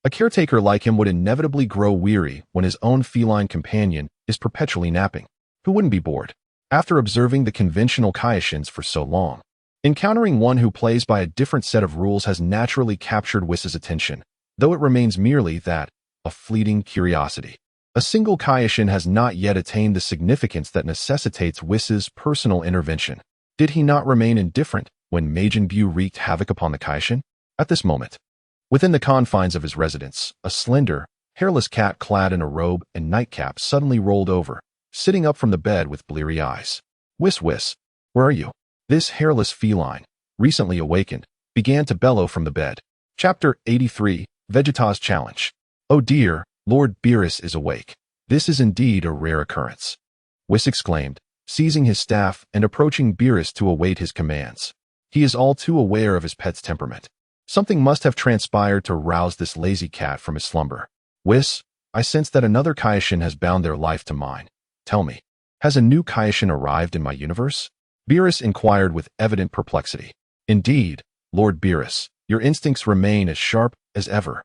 a caretaker like him would inevitably grow weary when his own feline companion is perpetually napping. Who wouldn't be bored? After observing the conventional Kaio-kens for so long, encountering one who plays by a different set of rules has naturally captured Whis' attention, though it remains merely that, a fleeting curiosity. A single Kaio-ken has not yet attained the significance that necessitates Whis' personal intervention. Did he not remain indifferent when Majin Buu wreaked havoc upon the Kaio-ken? At this moment, within the confines of his residence, a slender, hairless cat clad in a robe and nightcap suddenly rolled over, sitting up from the bed with bleary eyes. Whis, where are you? This hairless feline, recently awakened, began to bellow from the bed. Chapter 83, Vegeta's Challenge. Oh dear, Lord Beerus is awake. This is indeed a rare occurrence. Whis exclaimed, seizing his staff and approaching Beerus to await his commands. He is all too aware of his pet's temperament. Something must have transpired to rouse this lazy cat from his slumber. Whis, I sense that another Kaio-ken has bound their life to mine. Tell me, has a new Kaio-ken arrived in my universe? Beerus inquired with evident perplexity. Indeed, Lord Beerus, your instincts remain as sharp as ever.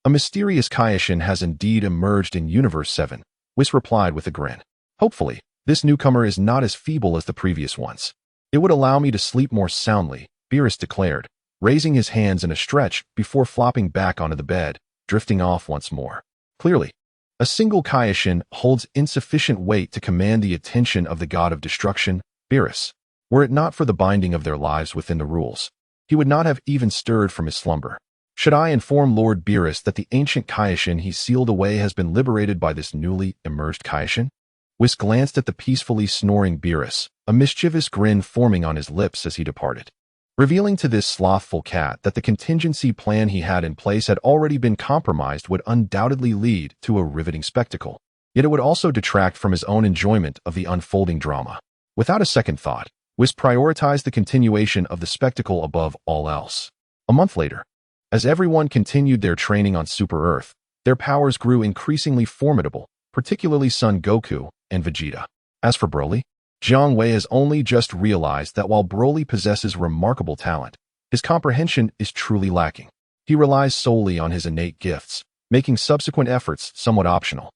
A mysterious Kaio-ken has indeed emerged in Universe 7, Whis replied with a grin. Hopefully, this newcomer is not as feeble as the previous ones. It would allow me to sleep more soundly, Beerus declared, raising his hands in a stretch before flopping back onto the bed, drifting off once more. Clearly, a single Kaio-ken holds insufficient weight to command the attention of the god of destruction, Beerus. Were it not for the binding of their lives within the rules, he would not have even stirred from his slumber. Should I inform Lord Beerus that the ancient Kaio-ken he sealed away has been liberated by this newly emerged Kaio-ken? Whis glanced at the peacefully snoring Beerus, a mischievous grin forming on his lips as he departed, revealing to this slothful cat that the contingency plan he had in place had already been compromised would undoubtedly lead to a riveting spectacle. Yet it would also detract from his own enjoyment of the unfolding drama. Without a second thought, Whis prioritized the continuation of the spectacle above all else. A month later, as everyone continued their training on Super-Earth, Their powers grew increasingly formidable, particularly Son Goku and Vegeta. As for Broly, Jiang Wei has only just realized that while Broly possesses remarkable talent, his comprehension is truly lacking. He relies solely on his innate gifts, making subsequent efforts somewhat optional.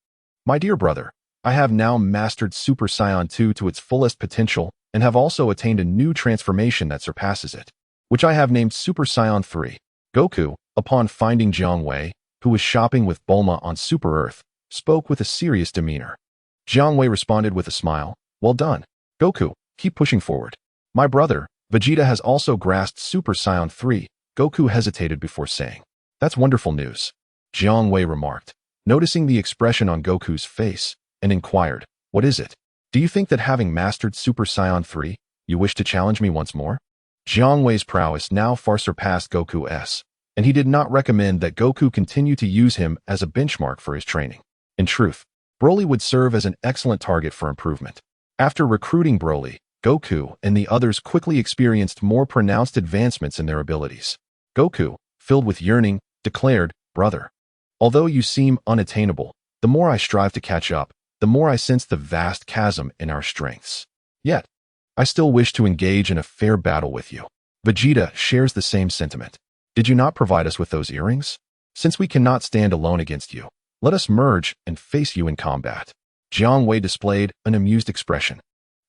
My dear brother, I have now mastered Super Saiyan 2 to its fullest potential and have also attained a new transformation that surpasses it, which I have named Super Saiyan 3. Goku, upon finding Jiang Wei, who was shopping with Bulma on Super Earth, spoke with a serious demeanor. Jiang Wei responded with a smile. Well done, Goku, keep pushing forward. My brother, Vegeta has also grasped Super Saiyan 3. Goku hesitated before saying, That's wonderful news, Jiang Wei remarked, noticing the expression on Goku's face, and inquired, What is it? Do you think that having mastered Super Saiyan 3, you wish to challenge me once more? Jiang Wei's prowess now far surpassed Goku's, and he did not recommend that Goku continue to use him as a benchmark for his training. In truth, Broly would serve as an excellent target for improvement. After recruiting Broly, Goku and the others quickly experienced more pronounced advancements in their abilities. Goku, filled with yearning, declared, Brother, although you seem unattainable, the more I strive to catch up, the more I sense the vast chasm in our strengths. Yet, I still wish to engage in a fair battle with you. Vegeta shares the same sentiment. Did you not provide us with those earrings? Since we cannot stand alone against you, let us merge and face you in combat. Jiang Wei displayed an amused expression.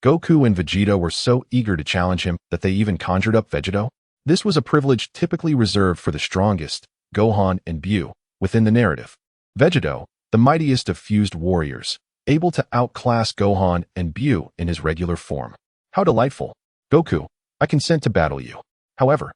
Goku and Vegeta were so eager to challenge him that they even conjured up Vegeto. This was a privilege typically reserved for the strongest, Gohan and Bu, within the narrative. Vegeto, the mightiest of fused warriors, able to outclass Gohan and Bu in his regular form. How delightful. Goku, I consent to battle you. However,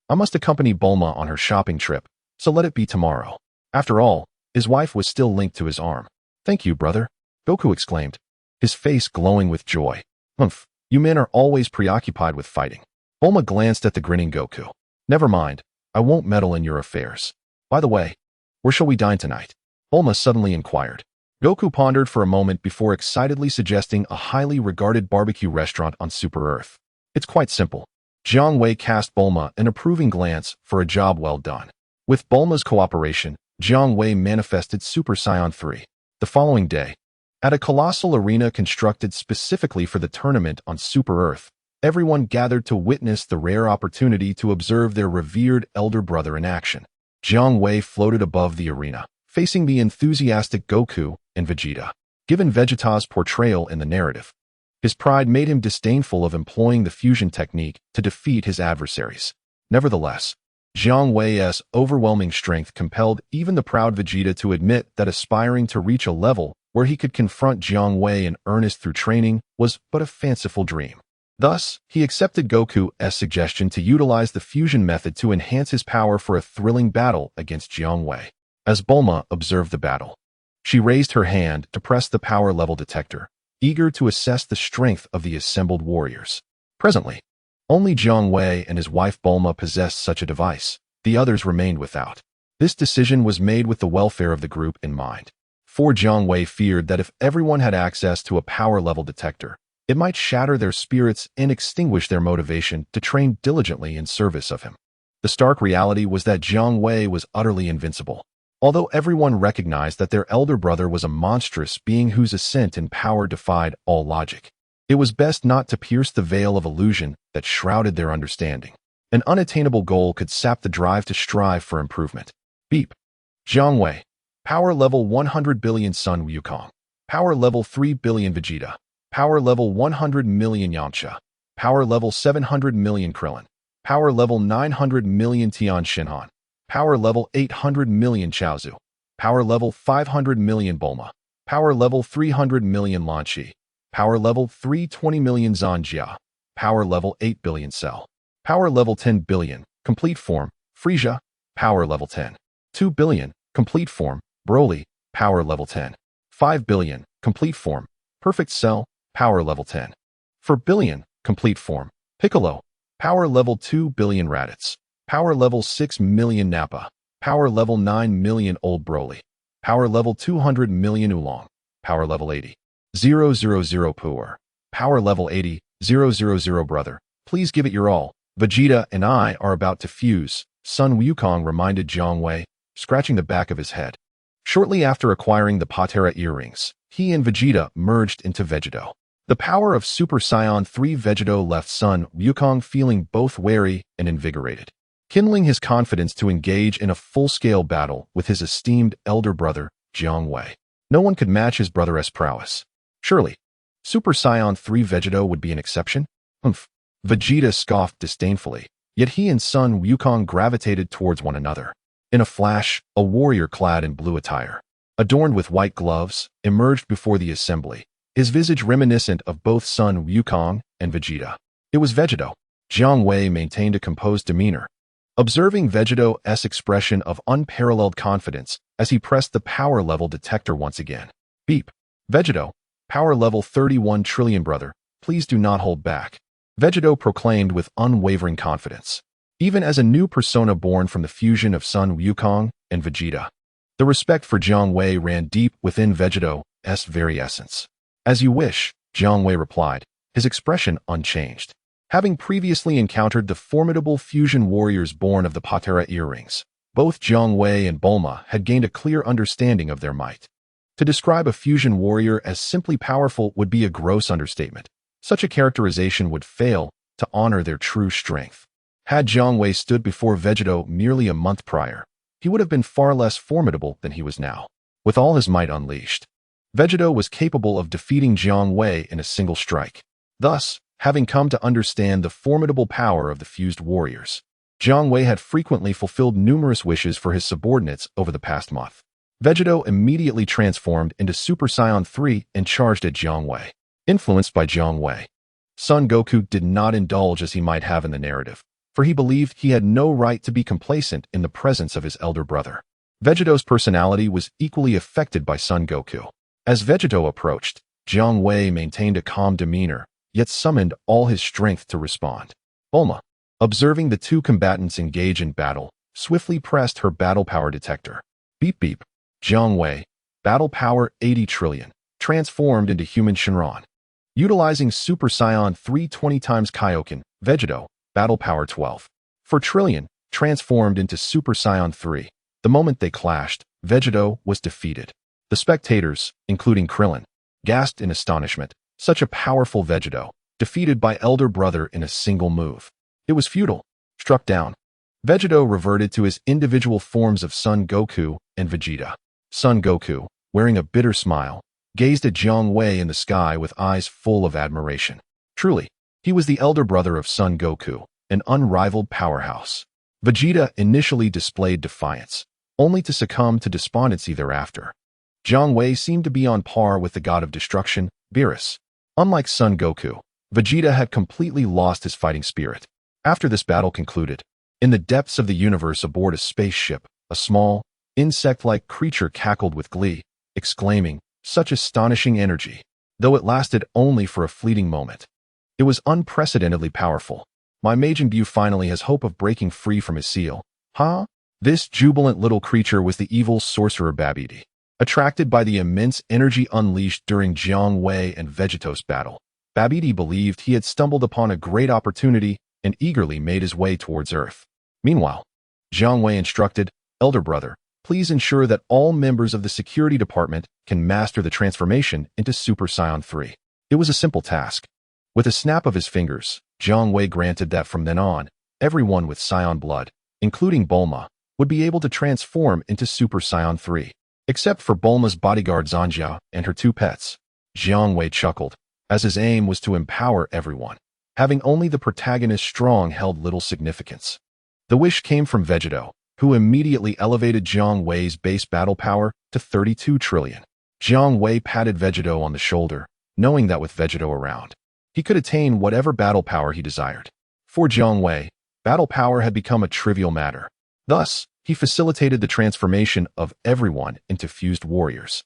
I must accompany Bulma on her shopping trip, so let it be tomorrow. After all, his wife was still linked to his arm. Thank you, brother, Goku exclaimed, his face glowing with joy. Humph, you men are always preoccupied with fighting. Bulma glanced at the grinning Goku. Never mind, I won't meddle in your affairs. By the way, where shall we dine tonight? Bulma suddenly inquired. Goku pondered for a moment before excitedly suggesting a highly regarded barbecue restaurant on Super Earth. It's quite simple. Jiang Wei cast Bulma an approving glance for a job well done. With Bulma's cooperation, Jiang Wei manifested Super Saiyan 3. The following day, at a colossal arena constructed specifically for the tournament on Super Earth, everyone gathered to witness the rare opportunity to observe their revered elder brother in action. Jiang Wei floated above the arena, facing the enthusiastic Goku and Vegeta. Given Vegeta's portrayal in the narrative, his pride made him disdainful of employing the fusion technique to defeat his adversaries. Nevertheless, Jiang Wei's overwhelming strength compelled even the proud Vegeta to admit that aspiring to reach a level where he could confront Jiang Wei in earnest through training was but a fanciful dream. Thus, he accepted Goku's suggestion to utilize the fusion method to enhance his power for a thrilling battle against Jiang Wei. As Bulma observed the battle, she raised her hand to press the power level detector, eager to assess the strength of the assembled warriors. Presently, only Jiang Wei and his wife Bulma possessed such a device. The others remained without. This decision was made with the welfare of the group in mind. For Jiang Wei feared that if everyone had access to a power level detector, it might shatter their spirits and extinguish their motivation to train diligently in service of him. The stark reality was that Jiang Wei was utterly invincible. Although everyone recognized that their elder brother was a monstrous being whose ascent in power defied all logic, it was best not to pierce the veil of illusion that shrouded their understanding. An unattainable goal could sap the drive to strive for improvement. Beep. Jiang Wei. Power level 100 billion Sun Wukong. Power level 3 billion Vegeta. Power level 100 million Yamcha. Power level 700 million Krillin. Power level 900 million Tian Shinhan. Power level 800 million Chaozu. Power level 500 million Bulma. Power level 300 million Lan Shi. Power level 320 million Zhan Jia. Power level 8 billion Cell. Power level 10 billion, complete form, Frieza. Power level 10. 2 billion, complete form, Broly. Power level 10. 5 billion, complete form, Perfect Cell. Power level 10. 4 billion, complete form, Piccolo. Power level 2 billion Raditz. Power level 6 million Nappa. Power level 9 million Old Broly. Power level 200 million Oolong. Power level 80. 000 Poor. Power level 80. 000 Brother. Please give it your all. Vegeta and I are about to fuse, Sun Wukong reminded Jiang Wei, scratching the back of his head. Shortly after acquiring the Patera earrings, he and Vegeta merged into Vegeto. The power of Super Saiyan 3 Vegeto left Sun Wukong feeling both wary and invigorated, kindling his confidence to engage in a full-scale battle with his esteemed elder brother, Jiang Wei. No one could match his brother's prowess. Surely, Super Saiyan 3 Vegeto would be an exception? Humph. Vegeta scoffed disdainfully, yet he and Sun Wukong gravitated towards one another. In a flash, a warrior clad in blue attire, adorned with white gloves, emerged before the assembly, his visage reminiscent of both Sun Wukong and Vegeta. It was Vegeto. Jiang Wei maintained a composed demeanor, observing Vegeto's expression of unparalleled confidence as he pressed the power level detector once again. Beep. Vegeto, power level 31 trillion brother, please do not hold back. Vegeto proclaimed with unwavering confidence, even as a new persona born from the fusion of Sun Wukong and Vegeta. The respect for Jiang Wei ran deep within Vegeto's very essence. As you wish, Jiang Wei replied, his expression unchanged. Having previously encountered the formidable fusion warriors born of the Patera earrings, both Jiang Wei and Bulma had gained a clear understanding of their might. To describe a fusion warrior as simply powerful would be a gross understatement. Such a characterization would fail to honor their true strength. Had Jiang Wei stood before Vegeto merely a month prior, he would have been far less formidable than he was now. With all his might unleashed, Vegeto was capable of defeating Jiang Wei in a single strike. Thus, having come to understand the formidable power of the fused warriors, Jiang Wei had frequently fulfilled numerous wishes for his subordinates over the past month. Vegeto immediately transformed into Super Saiyan 3 and charged at Jiang Wei. Influenced by Jiang Wei, Son Goku did not indulge as he might have in the narrative, for he believed he had no right to be complacent in the presence of his elder brother. Vegeto's personality was equally affected by Son Goku. As Vegeto approached, Jiang Wei maintained a calm demeanor, yet summoned all his strength to respond. Bulma, observing the two combatants engage in battle, swiftly pressed her battle power detector. Beep beep. Jiang Wei, battle power 80 trillion, transformed into human Shenron. Utilizing Super Saiyan 320 times Kaio-ken, Vegeto, battle power 12. For trillion, transformed into Super Saiyan 3. The moment they clashed, Vegeto was defeated. The spectators, including Krillin, gasped in astonishment. Such a powerful Vegeto, defeated by elder brother in a single move. It was futile. Struck down. Vegeto reverted to his individual forms of Son Goku and Vegeta. Son Goku, wearing a bitter smile, gazed at Jiang Wei in the sky with eyes full of admiration. Truly, he was the elder brother of Son Goku, an unrivaled powerhouse. Vegeta initially displayed defiance, only to succumb to despondency thereafter. Jiang Wei seemed to be on par with the god of destruction, Beerus. Unlike Son Goku, Vegeta had completely lost his fighting spirit. After this battle concluded, in the depths of the universe aboard a spaceship, a small, insect-like creature cackled with glee, exclaiming, "Such astonishing energy!" Though it lasted only for a fleeting moment. It was unprecedentedly powerful. My Majin Buu finally has hope of breaking free from his seal. Huh? This jubilant little creature was the evil sorcerer Babidi. Attracted by the immense energy unleashed during Jiang Wei and Vegeto's battle, Babidi believed he had stumbled upon a great opportunity and eagerly made his way towards Earth. Meanwhile, Jiang Wei instructed, "Elder brother, please ensure that all members of the security department can master the transformation into Super Saiyan 3. It was a simple task. With a snap of his fingers, Jiang Wei granted that from then on, everyone with Saiyan blood, including Bulma, would be able to transform into Super Saiyan 3. Except for Bulma's bodyguard Zanjia and her two pets. Jiang Wei chuckled, as his aim was to empower everyone. Having only the protagonist strong held little significance. The wish came from Vegeto, who immediately elevated Jiang Wei's base battle power to 32 trillion. Jiang Wei patted Vegeto on the shoulder, knowing that with Vegeto around, he could attain whatever battle power he desired. For Jiang Wei, battle power had become a trivial matter. Thus, he facilitated the transformation of everyone into fused warriors,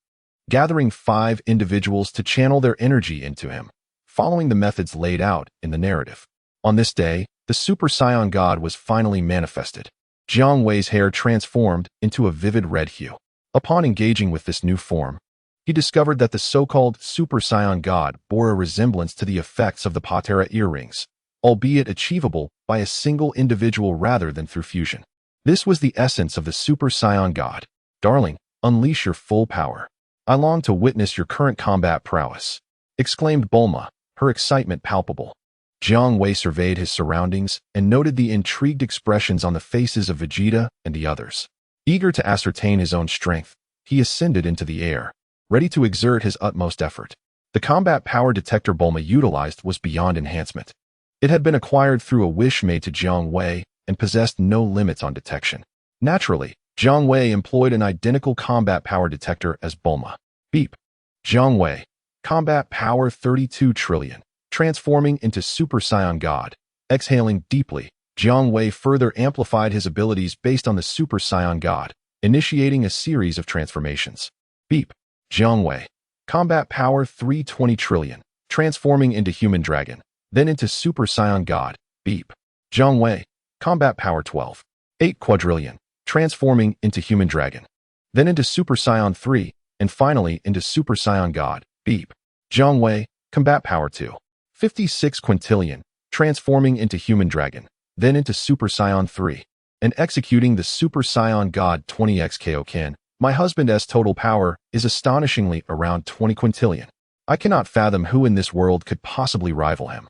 gathering 5 individuals to channel their energy into him, following the methods laid out in the narrative. On this day, the Super Saiyan God was finally manifested. Jiang Wei's hair transformed into a vivid red hue. Upon engaging with this new form, he discovered that the so-called Super Saiyan God bore a resemblance to the effects of the Patera earrings, albeit achievable by a single individual rather than through fusion. This was the essence of the Super Saiyan God. Darling, Unleash your full power. I long to witness your current combat prowess, exclaimed Bulma, her excitement palpable. Jiang Wei surveyed his surroundings and noted the intrigued expressions on the faces of Vegeta and the others. Eager to ascertain his own strength, he ascended into the air, ready to exert his utmost effort. The combat power detector Bulma utilized was beyond enhancement. It had been acquired through a wish made to Jiang Wei and possessed no limits on detection. Naturally, Jiang Wei employed an identical combat power detector as Bulma. Beep. Jiang Wei. Combat power 32 trillion. Transforming into Super Saiyan God. Exhaling deeply, Jiang Wei further amplified his abilities based on the Super Saiyan God, initiating a series of transformations. Beep. Jiang Wei. Combat power 320 trillion. Transforming into Human Dragon, then into Super Saiyan God. Beep. Jiang Wei. Combat power 12.8 quadrillion. Transforming into Human Dragon, then into Super Saiyan 3, and finally into Super Saiyan God. Beep. Jiang Wei. Combat power 2.56 quintillion. Transforming into Human Dragon, then into Super Saiyan 3, and executing the Super Saiyan God 20x Kaio-ken. My husband's total power is astonishingly around 20 quintillion. I cannot fathom who in this world could possibly rival him.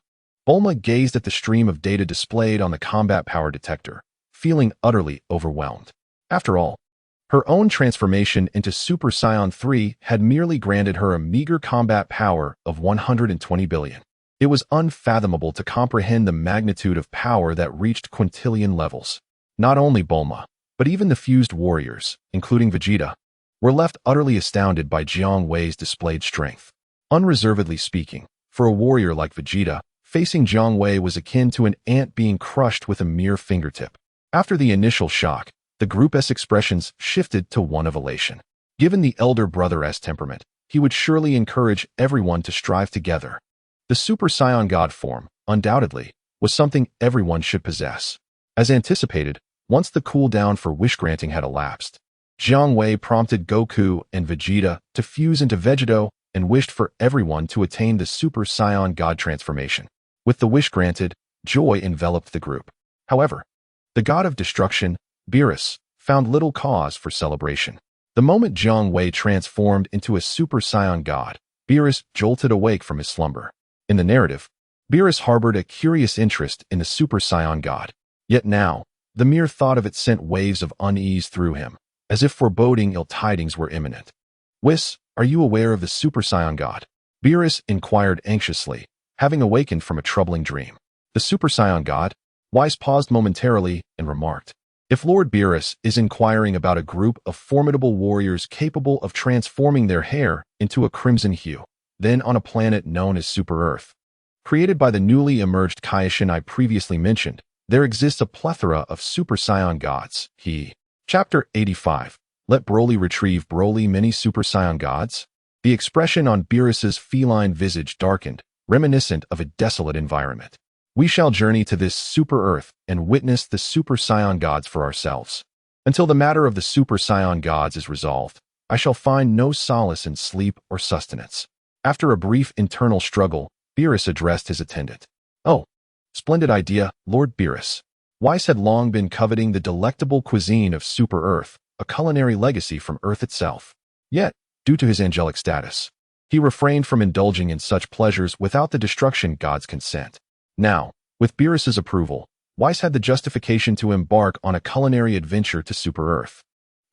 Bulma gazed at the stream of data displayed on the combat power detector, feeling utterly overwhelmed. After all, her own transformation into Super Saiyan 3 had merely granted her a meager combat power of 120 billion. It was unfathomable to comprehend the magnitude of power that reached quintillion levels. Not only Bulma, but even the fused warriors, including Vegeta, were left utterly astounded by Jiang Wei's displayed strength. Unreservedly speaking, for a warrior like Vegeta, facing Jiang Wei was akin to an ant being crushed with a mere fingertip. After the initial shock, the group's expressions shifted to one of elation. Given the elder brother's temperament, he would surely encourage everyone to strive together. The Super Saiyan God form, undoubtedly, was something everyone should possess. As anticipated, once the cooldown for wish-granting had elapsed, Jiang Wei prompted Goku and Vegeta to fuse into Vegeto and wished for everyone to attain the Super Saiyan God transformation. With the wish granted, joy enveloped the group. However, the god of destruction, Beerus, found little cause for celebration. The moment Jiang Wei transformed into a Super Saiyan God, Beerus jolted awake from his slumber. In the narrative, Beerus harbored a curious interest in the Super Saiyan God. Yet now, the mere thought of it sent waves of unease through him, as if foreboding ill tidings were imminent. Whis, are you aware of the Super Saiyan God? Beerus inquired anxiously, having awakened from a troubling dream. The Super Saiyan God? Whis paused momentarily and remarked, if Lord Beerus is inquiring about a group of formidable warriors capable of transforming their hair into a crimson hue, then on a planet known as Super Earth, created by the newly emerged Kaio-ken I previously mentioned, there exists a plethora of Super Saiyan gods. Chapter 85. Let Broly retrieve Broly many Super Saiyan gods? The expression on Beerus's feline visage darkened, reminiscent of a desolate environment. We shall journey to this Super Earth and witness the Super Saiyan gods for ourselves. Until the matter of the Super Saiyan gods is resolved, I shall find no solace in sleep or sustenance. After a brief internal struggle, Beerus addressed his attendant. Oh, splendid idea, Lord Beerus. Whis had long been coveting the delectable cuisine of Super Earth, a culinary legacy from Earth itself. Yet, due to his angelic status, he refrained from indulging in such pleasures without the destruction god's consent. Now, with Beerus's approval, Whis had the justification to embark on a culinary adventure to Super Earth.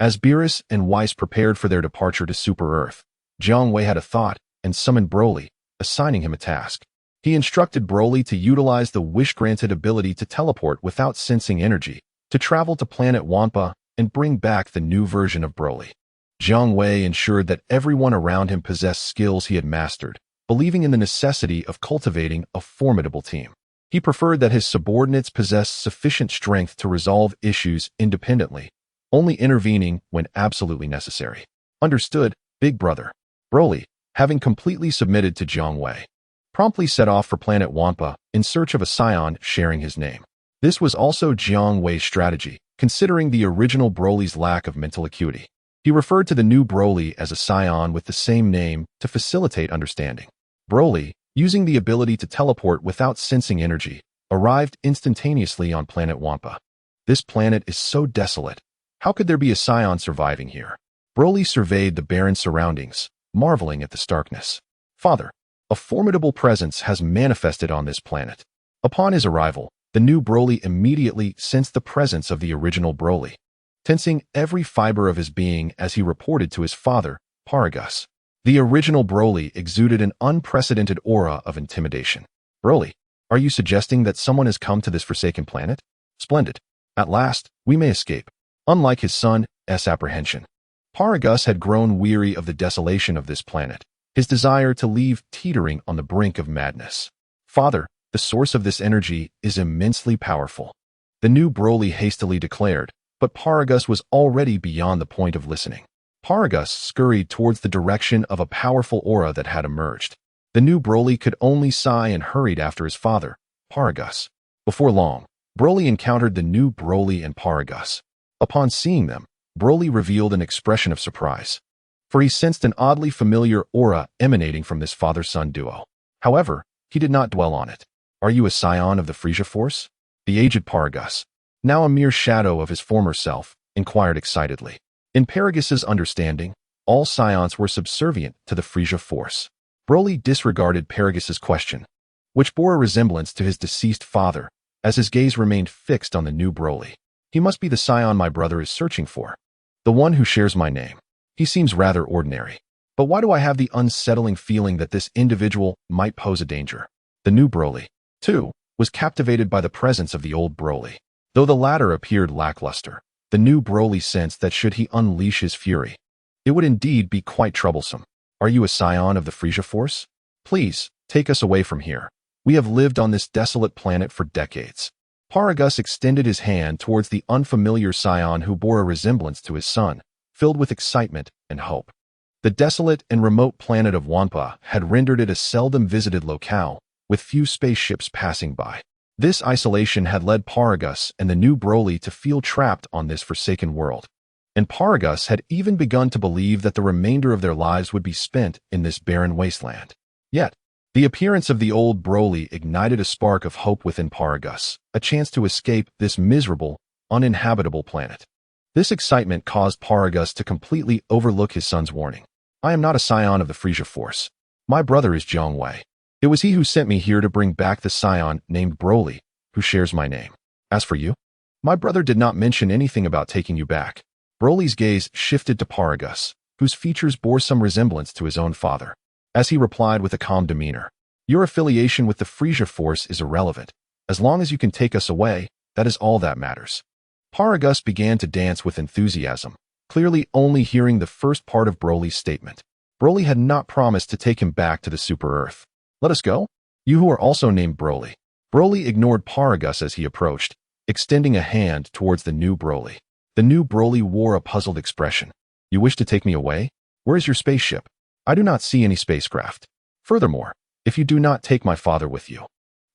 As Beerus and Whis prepared for their departure to Super Earth, Jiang Wei had a thought and summoned Broly, assigning him a task. He instructed Broly to utilize the wish-granted ability to teleport without sensing energy, to travel to planet Wampa and bring back the new version of Broly. Jiang Wei ensured that everyone around him possessed skills he had mastered, believing in the necessity of cultivating a formidable team. He preferred that his subordinates possess sufficient strength to resolve issues independently, only intervening when absolutely necessary. Understood, Big Brother. Broly, having completely submitted to Jiang Wei, promptly set off for planet Wampa in search of a scion sharing his name. This was also Jiang Wei's strategy, considering the original Broly's lack of mental acuity. He referred to the new Broly as a scion with the same name to facilitate understanding. Broly, using the ability to teleport without sensing energy, arrived instantaneously on planet Wampa. This planet is so desolate. How could there be a scion surviving here? Broly surveyed the barren surroundings, marveling at the starkness. Father, a formidable presence has manifested on this planet. Upon his arrival, the new Broly immediately sensed the presence of the original Broly, tensing every fiber of his being as he reported to his father, Paragus. The original Broly exuded an unprecedented aura of intimidation. Broly, are you suggesting that someone has come to this forsaken planet? Splendid. At last, we may escape. Unlike his son's apprehension, Paragus had grown weary of the desolation of this planet, his desire to leave teetering on the brink of madness. Father, the source of this energy is immensely powerful, the new Broly hastily declared, but Paragus was already beyond the point of listening. Paragus scurried towards the direction of a powerful aura that had emerged. The new Broly could only sigh and hurried after his father, Paragus. Before long, Broly encountered the new Broly and Paragus. Upon seeing them, Broly revealed an expression of surprise, for he sensed an oddly familiar aura emanating from this father-son duo. However, he did not dwell on it. Are you a scion of the Frieza Force? The aged Paragus, now a mere shadow of his former self, inquired excitedly. In Paragus's understanding, all scions were subservient to the Frieza Force. Broly disregarded Paragus's question, which bore a resemblance to his deceased father, as his gaze remained fixed on the new Broly. He must be the scion my brother is searching for, the one who shares my name. He seems rather ordinary. But why do I have the unsettling feeling that this individual might pose a danger? The new Broly, too, was captivated by the presence of the old Broly. Though the latter appeared lackluster, the new Broly sensed that should he unleash his fury, it would indeed be quite troublesome. Are you a scion of the Frieza Force? Please, take us away from here. We have lived on this desolate planet for decades. Paragus extended his hand towards the unfamiliar scion who bore a resemblance to his son, filled with excitement and hope. The desolate and remote planet of Wanpa had rendered it a seldom visited locale, with few spaceships passing by. This isolation had led Paragus and the new Broly to feel trapped on this forsaken world, and Paragus had even begun to believe that the remainder of their lives would be spent in this barren wasteland. Yet, the appearance of the old Broly ignited a spark of hope within Paragus, a chance to escape this miserable, uninhabitable planet. This excitement caused Paragus to completely overlook his son's warning. I am not a scion of the Frieza Force. My brother is Jiang Wei. It was he who sent me here to bring back the scion named Broly, who shares my name. As for you, my brother did not mention anything about taking you back. Broly's gaze shifted to Paragus, whose features bore some resemblance to his own father, as he replied with a calm demeanor. Your affiliation with the Frieza Force is irrelevant. As long as you can take us away, that is all that matters. Paragus began to dance with enthusiasm, clearly only hearing the first part of Broly's statement. Broly had not promised to take him back to the Super Earth. Let us go? You who are also named Broly. Broly ignored Paragus as he approached, extending a hand towards the new Broly. The new Broly wore a puzzled expression. You wish to take me away? Where is your spaceship? I do not see any spacecraft. Furthermore, if you do not take my father with you,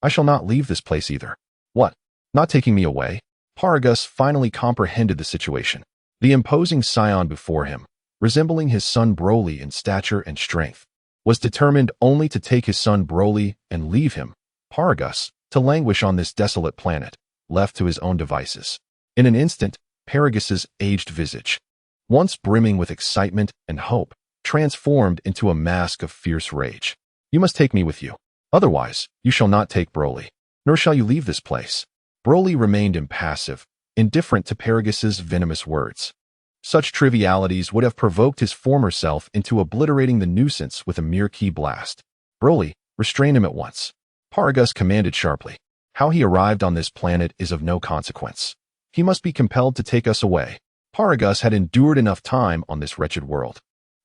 I shall not leave this place either. What? Not taking me away? Paragus finally comprehended the situation. The imposing scion before him, resembling his son Broly in stature and strength, was determined only to take his son Broly and leave him, Paragus, to languish on this desolate planet, left to his own devices. In an instant, Paragus's aged visage, once brimming with excitement and hope, transformed into a mask of fierce rage. You must take me with you. Otherwise, you shall not take Broly, nor shall you leave this place. Broly remained impassive, indifferent to Paragus's venomous words. Such trivialities would have provoked his former self into obliterating the nuisance with a mere ki blast. Broly, restrain him at once. Paragus commanded sharply. How he arrived on this planet is of no consequence. He must be compelled to take us away. Paragus had endured enough time on this wretched world.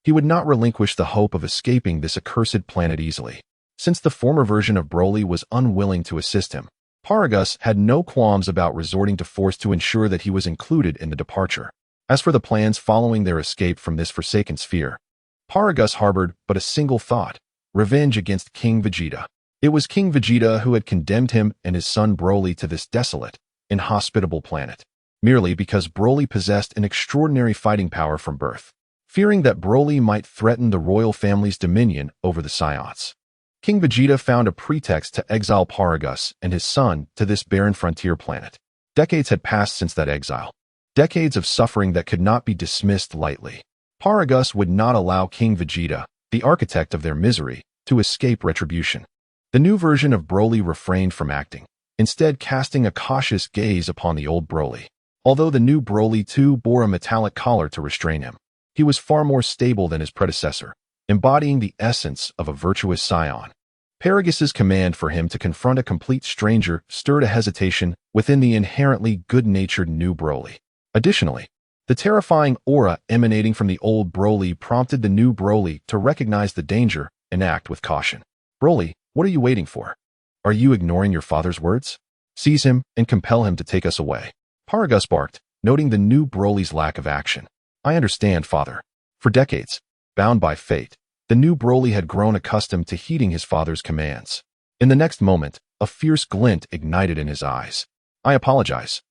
He would not relinquish the hope of escaping this accursed planet easily. Since the former version of Broly was unwilling to assist him, Paragus had no qualms about resorting to force to ensure that he was included in the departure. As for the plans following their escape from this forsaken sphere, Paragus harbored but a single thought: revenge against King Vegeta. It was King Vegeta who had condemned him and his son Broly to this desolate, inhospitable planet, merely because Broly possessed an extraordinary fighting power from birth. Fearing that Broly might threaten the royal family's dominion over the Scions, King Vegeta found a pretext to exile Paragus and his son to this barren frontier planet. Decades had passed since that exile. Decades of suffering that could not be dismissed lightly. Paragus would not allow King Vegeta, the architect of their misery, to escape retribution. The new version of Broly refrained from acting, instead casting a cautious gaze upon the old Broly. Although the new Broly too bore a metallic collar to restrain him, he was far more stable than his predecessor, embodying the essence of a virtuous scion. Paragus's command for him to confront a complete stranger stirred a hesitation within the inherently good-natured new Broly. Additionally, the terrifying aura emanating from the old Broly prompted the new Broly to recognize the danger and act with caution. Broly, what are you waiting for? Are you ignoring your father's words? Seize him and compel him to take us away. Paragus barked, noting the new Broly's lack of action. I understand, father. For decades, bound by fate, the new Broly had grown accustomed to heeding his father's commands. In the next moment, a fierce glint ignited in his eyes. I apologize,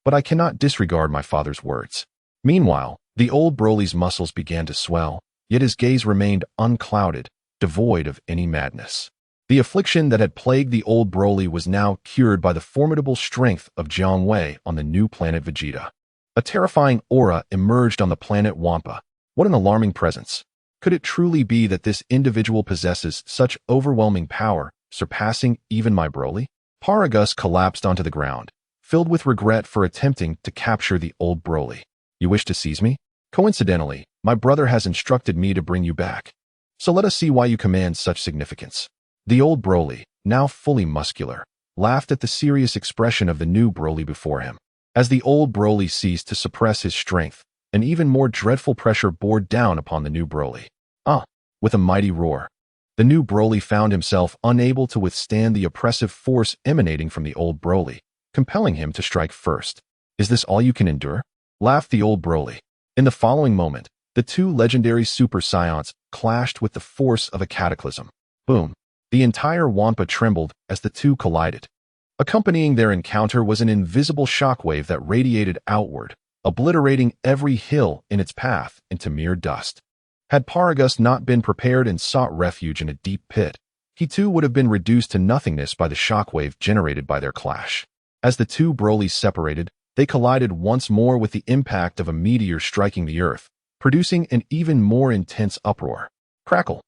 but I cannot disregard my father's words. Meanwhile, the old Broly's muscles began to swell, yet his gaze remained unclouded, devoid of any madness. The affliction that had plagued the old Broly was now cured by the formidable strength of Jiang Wei on the new planet Vegeta. A terrifying aura emerged on the planet Wampa. What an alarming presence. Could it truly be that this individual possesses such overwhelming power, surpassing even my Broly? Paragus collapsed onto the ground, filled with regret for attempting to capture the old Broly. You wish to seize me? Coincidentally, my brother has instructed me to bring you back. So let us see why you command such significance. The old Broly, now fully muscular, laughed at the serious expression of the new Broly before him. As the old Broly ceased to suppress his strength, an even more dreadful pressure bore down upon the new Broly. With a mighty roar, the new Broly found himself unable to withstand the oppressive force emanating from the old Broly, compelling him to strike first. Is this all you can endure? Laughed the old Broly. In the following moment, the two legendary Super Saiyans clashed with the force of a cataclysm. Boom! The entire Wampa trembled as the two collided. Accompanying their encounter was an invisible shockwave that radiated outward, obliterating every hill in its path into mere dust. Had Paragus not been prepared and sought refuge in a deep pit, he too would have been reduced to nothingness by the shockwave generated by their clash. As the two Brolys separated, they collided once more with the impact of a meteor striking the earth, producing an even more intense uproar. Crackle!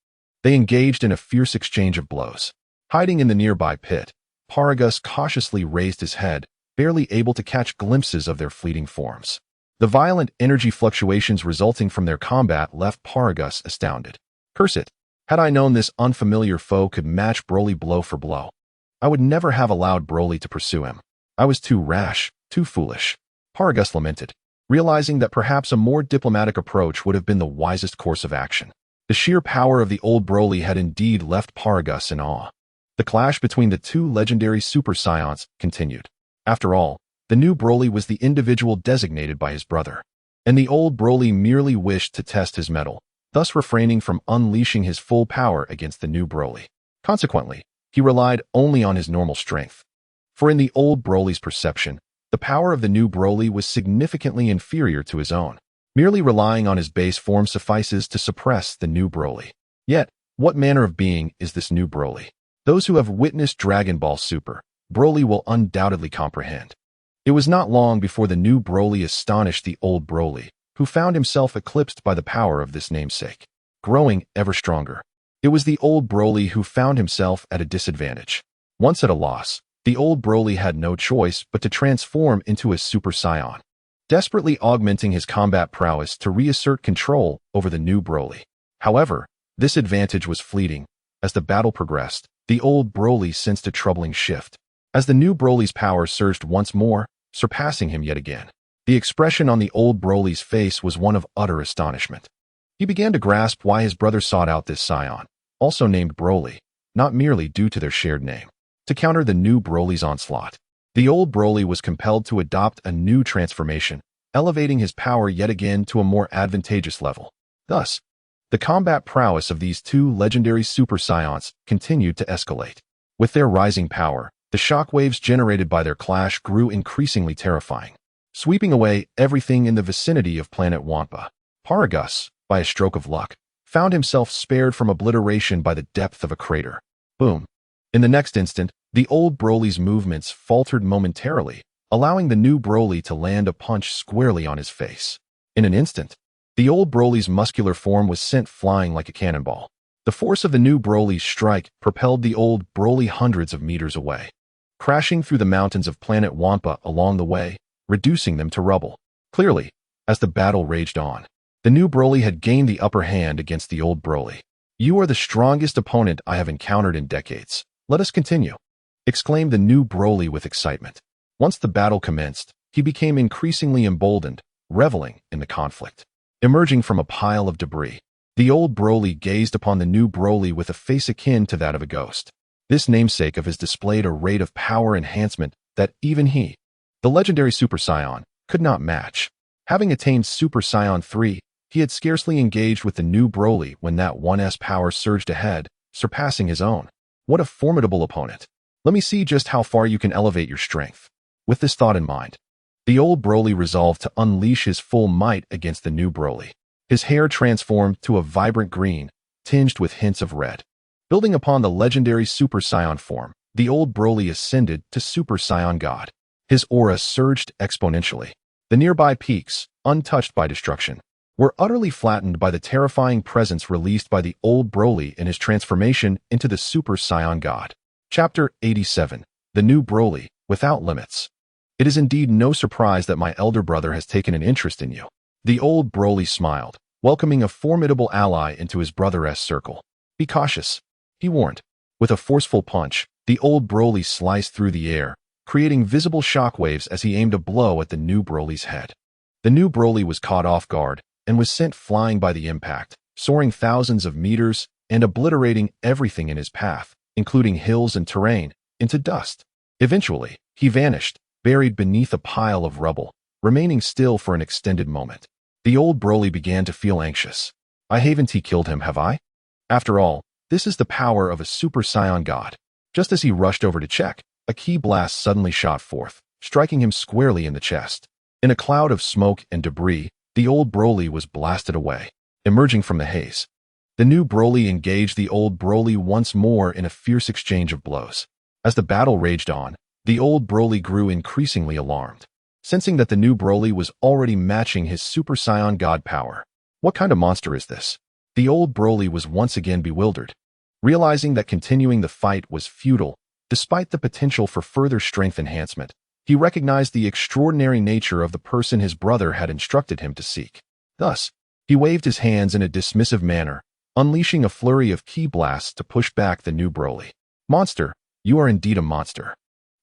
They engaged in a fierce exchange of blows. Hiding in the nearby pit, Paragus cautiously raised his head, barely able to catch glimpses of their fleeting forms. The violent energy fluctuations resulting from their combat left Paragus astounded. Curse it! Had I known this unfamiliar foe could match Broly blow for blow, I would never have allowed Broly to pursue him. I was too rash, too foolish. Paragus lamented, realizing that perhaps a more diplomatic approach would have been the wisest course of action. The sheer power of the old Broly had indeed left Paragus in awe. The clash between the two legendary Super Saiyans continued. After all, the new Broly was the individual designated by his brother, and the old Broly merely wished to test his mettle, thus refraining from unleashing his full power against the new Broly. Consequently, he relied only on his normal strength. For in the old Broly's perception, the power of the new Broly was significantly inferior to his own. Merely relying on his base form suffices to suppress the new Broly. Yet, what manner of being is this new Broly? Those who have witnessed Dragon Ball Super, Broly will undoubtedly comprehend. It was not long before the new Broly astonished the old Broly, who found himself eclipsed by the power of this namesake, growing ever stronger. It was the old Broly who found himself at a disadvantage. Once at a loss, the old Broly had no choice but to transform into a Super Saiyan, desperately augmenting his combat prowess to reassert control over the new Broly. However, this advantage was fleeting. As the battle progressed, the old Broly sensed a troubling shift. As the new Broly's power surged once more, surpassing him yet again, the expression on the old Broly's face was one of utter astonishment. He began to grasp why his brother sought out this Saiyan, also named Broly, not merely due to their shared name. To counter the new Broly's onslaught, the old Broly was compelled to adopt a new transformation, elevating his power yet again to a more advantageous level. Thus, the combat prowess of these two legendary Super Saiyans continued to escalate. With their rising power, the shockwaves generated by their clash grew increasingly terrifying, sweeping away everything in the vicinity of planet Wampa. Paragus, by a stroke of luck, found himself spared from obliteration by the depth of a crater. Boom! In the next instant, the old Broly's movements faltered momentarily, allowing the new Broly to land a punch squarely on his face. In an instant, The old Broly's muscular form was sent flying like a cannonball. The force of the new Broly's strike propelled the old Broly hundreds of meters away, crashing through the mountains of planet Wampa along the way, reducing them to rubble. Clearly, as the battle raged on, the new Broly had gained the upper hand against the old Broly. "You are the strongest opponent I have encountered in decades. Let us continue," exclaimed the new Broly with excitement. Once the battle commenced, he became increasingly emboldened, reveling in the conflict. Emerging from a pile of debris, the old Broly gazed upon the new Broly with a face akin to that of a ghost. This namesake of his displayed a rate of power enhancement that even he, the legendary Super Saiyan, could not match. Having attained Super Saiyan 3, he had scarcely engaged with the new Broly when that 1's power surged ahead, surpassing his own. What a formidable opponent. Let me see just how far you can elevate your strength. With this thought in mind, the old Broly resolved to unleash his full might against the new Broly. His hair transformed to a vibrant green, tinged with hints of red. Building upon the legendary Super Saiyan form, the old Broly ascended to Super Saiyan God. His aura surged exponentially. The nearby peaks, untouched by destruction, were utterly flattened by the terrifying presence released by the old Broly in his transformation into the Super Saiyan God. Chapter 87. The New Broly, Without Limits. It is indeed no surprise that my elder brother has taken an interest in you. The old Broly smiled, welcoming a formidable ally into his brother's circle. Be cautious, he warned. With a forceful punch, the old Broly sliced through the air, creating visible shockwaves as he aimed a blow at the new Broly's head. The new Broly was caught off guard and was sent flying by the impact, soaring thousands of meters and obliterating everything in his path, including hills and terrain, into dust. Eventually, he vanished, buried beneath a pile of rubble, remaining still for an extended moment. The old Broly began to feel anxious. I haven't killed him, have I? After all, this is the power of a Super Saiyan God. Just as he rushed over to check, a ki blast suddenly shot forth, striking him squarely in the chest. In a cloud of smoke and debris, the old Broly was blasted away. Emerging from the haze, the new Broly engaged the old Broly once more in a fierce exchange of blows. As the battle raged on, the old Broly grew increasingly alarmed, sensing that the new Broly was already matching his Super Saiyan God power. What kind of monster is this? The old Broly was once again bewildered. Realizing that continuing the fight was futile, despite the potential for further strength enhancement, he recognized the extraordinary nature of the person his brother had instructed him to seek. Thus, he waved his hands in a dismissive manner, unleashing a flurry of ki blasts to push back the new Broly. Monster, you are indeed a monster.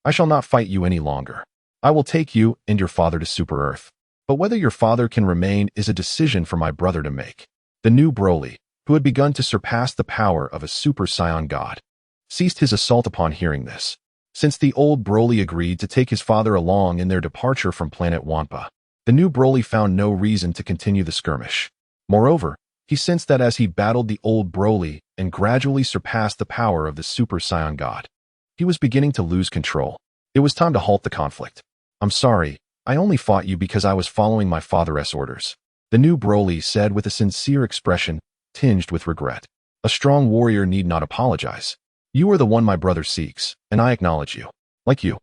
I shall not fight you any longer. I will take you and your father to Super Earth. But whether your father can remain is a decision for my brother to make. The new Broly, who had begun to surpass the power of a Super Saiyan God, ceased his assault upon hearing this. Since the old Broly agreed to take his father along in their departure from planet Wampa, the new Broly found no reason to continue the skirmish. Moreover, he sensed that as he battled the old Broly and gradually surpassed the power of the Super Saiyan God, he was beginning to lose control. It was time to halt the conflict. I'm sorry, I only fought you because I was following my father's orders, the new Broly said with a sincere expression, tinged with regret. A strong warrior need not apologize. You are the one my brother seeks, and I acknowledge you. Like you.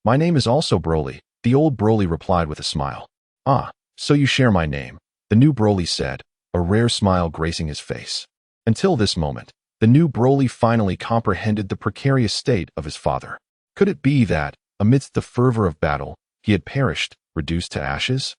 My name is also Broly, the old Broly replied with a smile. Ah, so you share my name, the new Broly said, a rare smile gracing his face. Until this moment, the new Broly finally comprehended the precarious state of his father. Could it be that, amidst the fervor of battle, he had perished, reduced to ashes?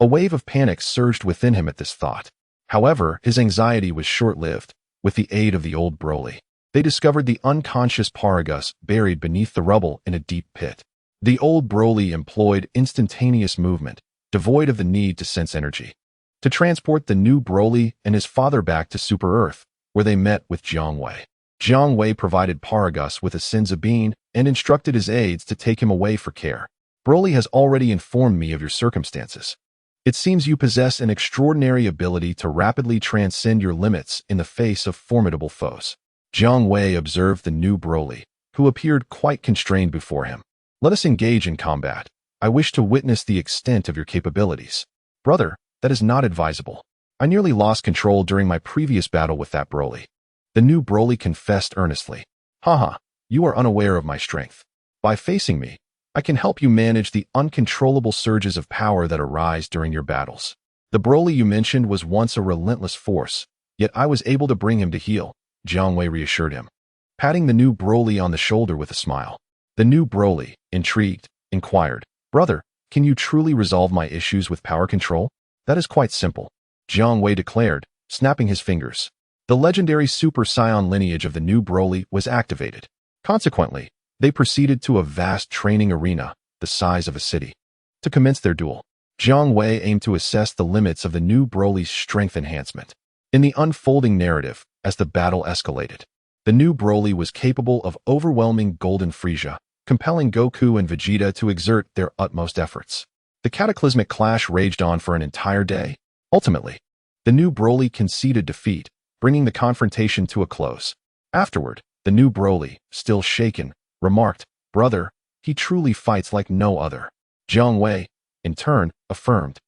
A wave of panic surged within him at this thought. However, his anxiety was short-lived. With the aid of the old Broly, they discovered the unconscious Paragus buried beneath the rubble in a deep pit. The old Broly employed instantaneous movement, devoid of the need to sense energy, to transport the new Broly and his father back to Super Earth, where they met with Jiang Wei. Jiang Wei provided Paragus with a Senzu bean and instructed his aides to take him away for care. Broly has already informed me of your circumstances. It seems you possess an extraordinary ability to rapidly transcend your limits in the face of formidable foes. Jiang Wei observed the new Broly, who appeared quite constrained before him. Let us engage in combat. I wish to witness the extent of your capabilities. Brother, that is not advisable. I nearly lost control during my previous battle with that Broly. The new Broly confessed earnestly. Haha, you are unaware of my strength. By facing me, I can help you manage the uncontrollable surges of power that arise during your battles. The Broly you mentioned was once a relentless force, yet I was able to bring him to heel, Jiang Wei reassured him, patting the new Broly on the shoulder with a smile. The new Broly, intrigued, inquired, "Brother, can you truly resolve my issues with power control?" "That is quite simple," Jiang Wei declared, snapping his fingers. The legendary Super Saiyan lineage of the new Broly was activated. Consequently, they proceeded to a vast training arena, the size of a city. To commence their duel, Jiang Wei aimed to assess the limits of the new Broly's strength enhancement. In the unfolding narrative, as the battle escalated, the new Broly was capable of overwhelming Golden Frieza, compelling Goku and Vegeta to exert their utmost efforts. The cataclysmic clash raged on for an entire day. Ultimately, the new Broly conceded defeat, bringing the confrontation to a close. Afterward, the new Broly, still shaken, remarked, "Brother, he truly fights like no other." Jiang Wei, in turn, affirmed,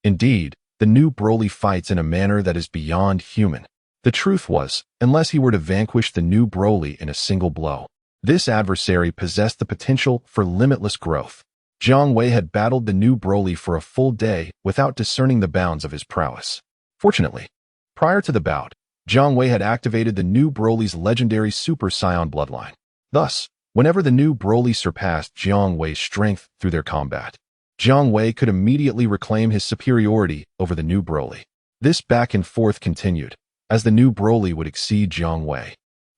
"Indeed, the new Broly fights in a manner that is beyond human." The truth was, unless he were to vanquish the new Broly in a single blow, this adversary possessed the potential for limitless growth. Jiang Wei had battled the new Broly for a full day without discerning the bounds of his prowess. Fortunately, prior to the bout, Jiang Wei had activated the new Broly's legendary Super Saiyan bloodline. Thus, whenever the new Broly surpassed Jiang Wei's strength through their combat, Jiang Wei could immediately reclaim his superiority over the new Broly. This back and forth continued, as the new Broly would exceed Jiang Wei,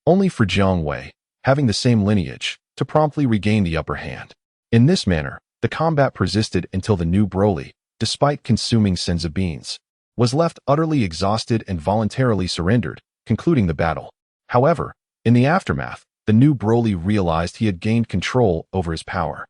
only for Jiang Wei, having the same lineage, to promptly regain the upper hand. In this manner, the combat persisted until the new Broly, despite consuming senzu beans, was left utterly exhausted and voluntarily surrendered, concluding the battle. However, in the aftermath, the new Broly realized he had gained control over his power,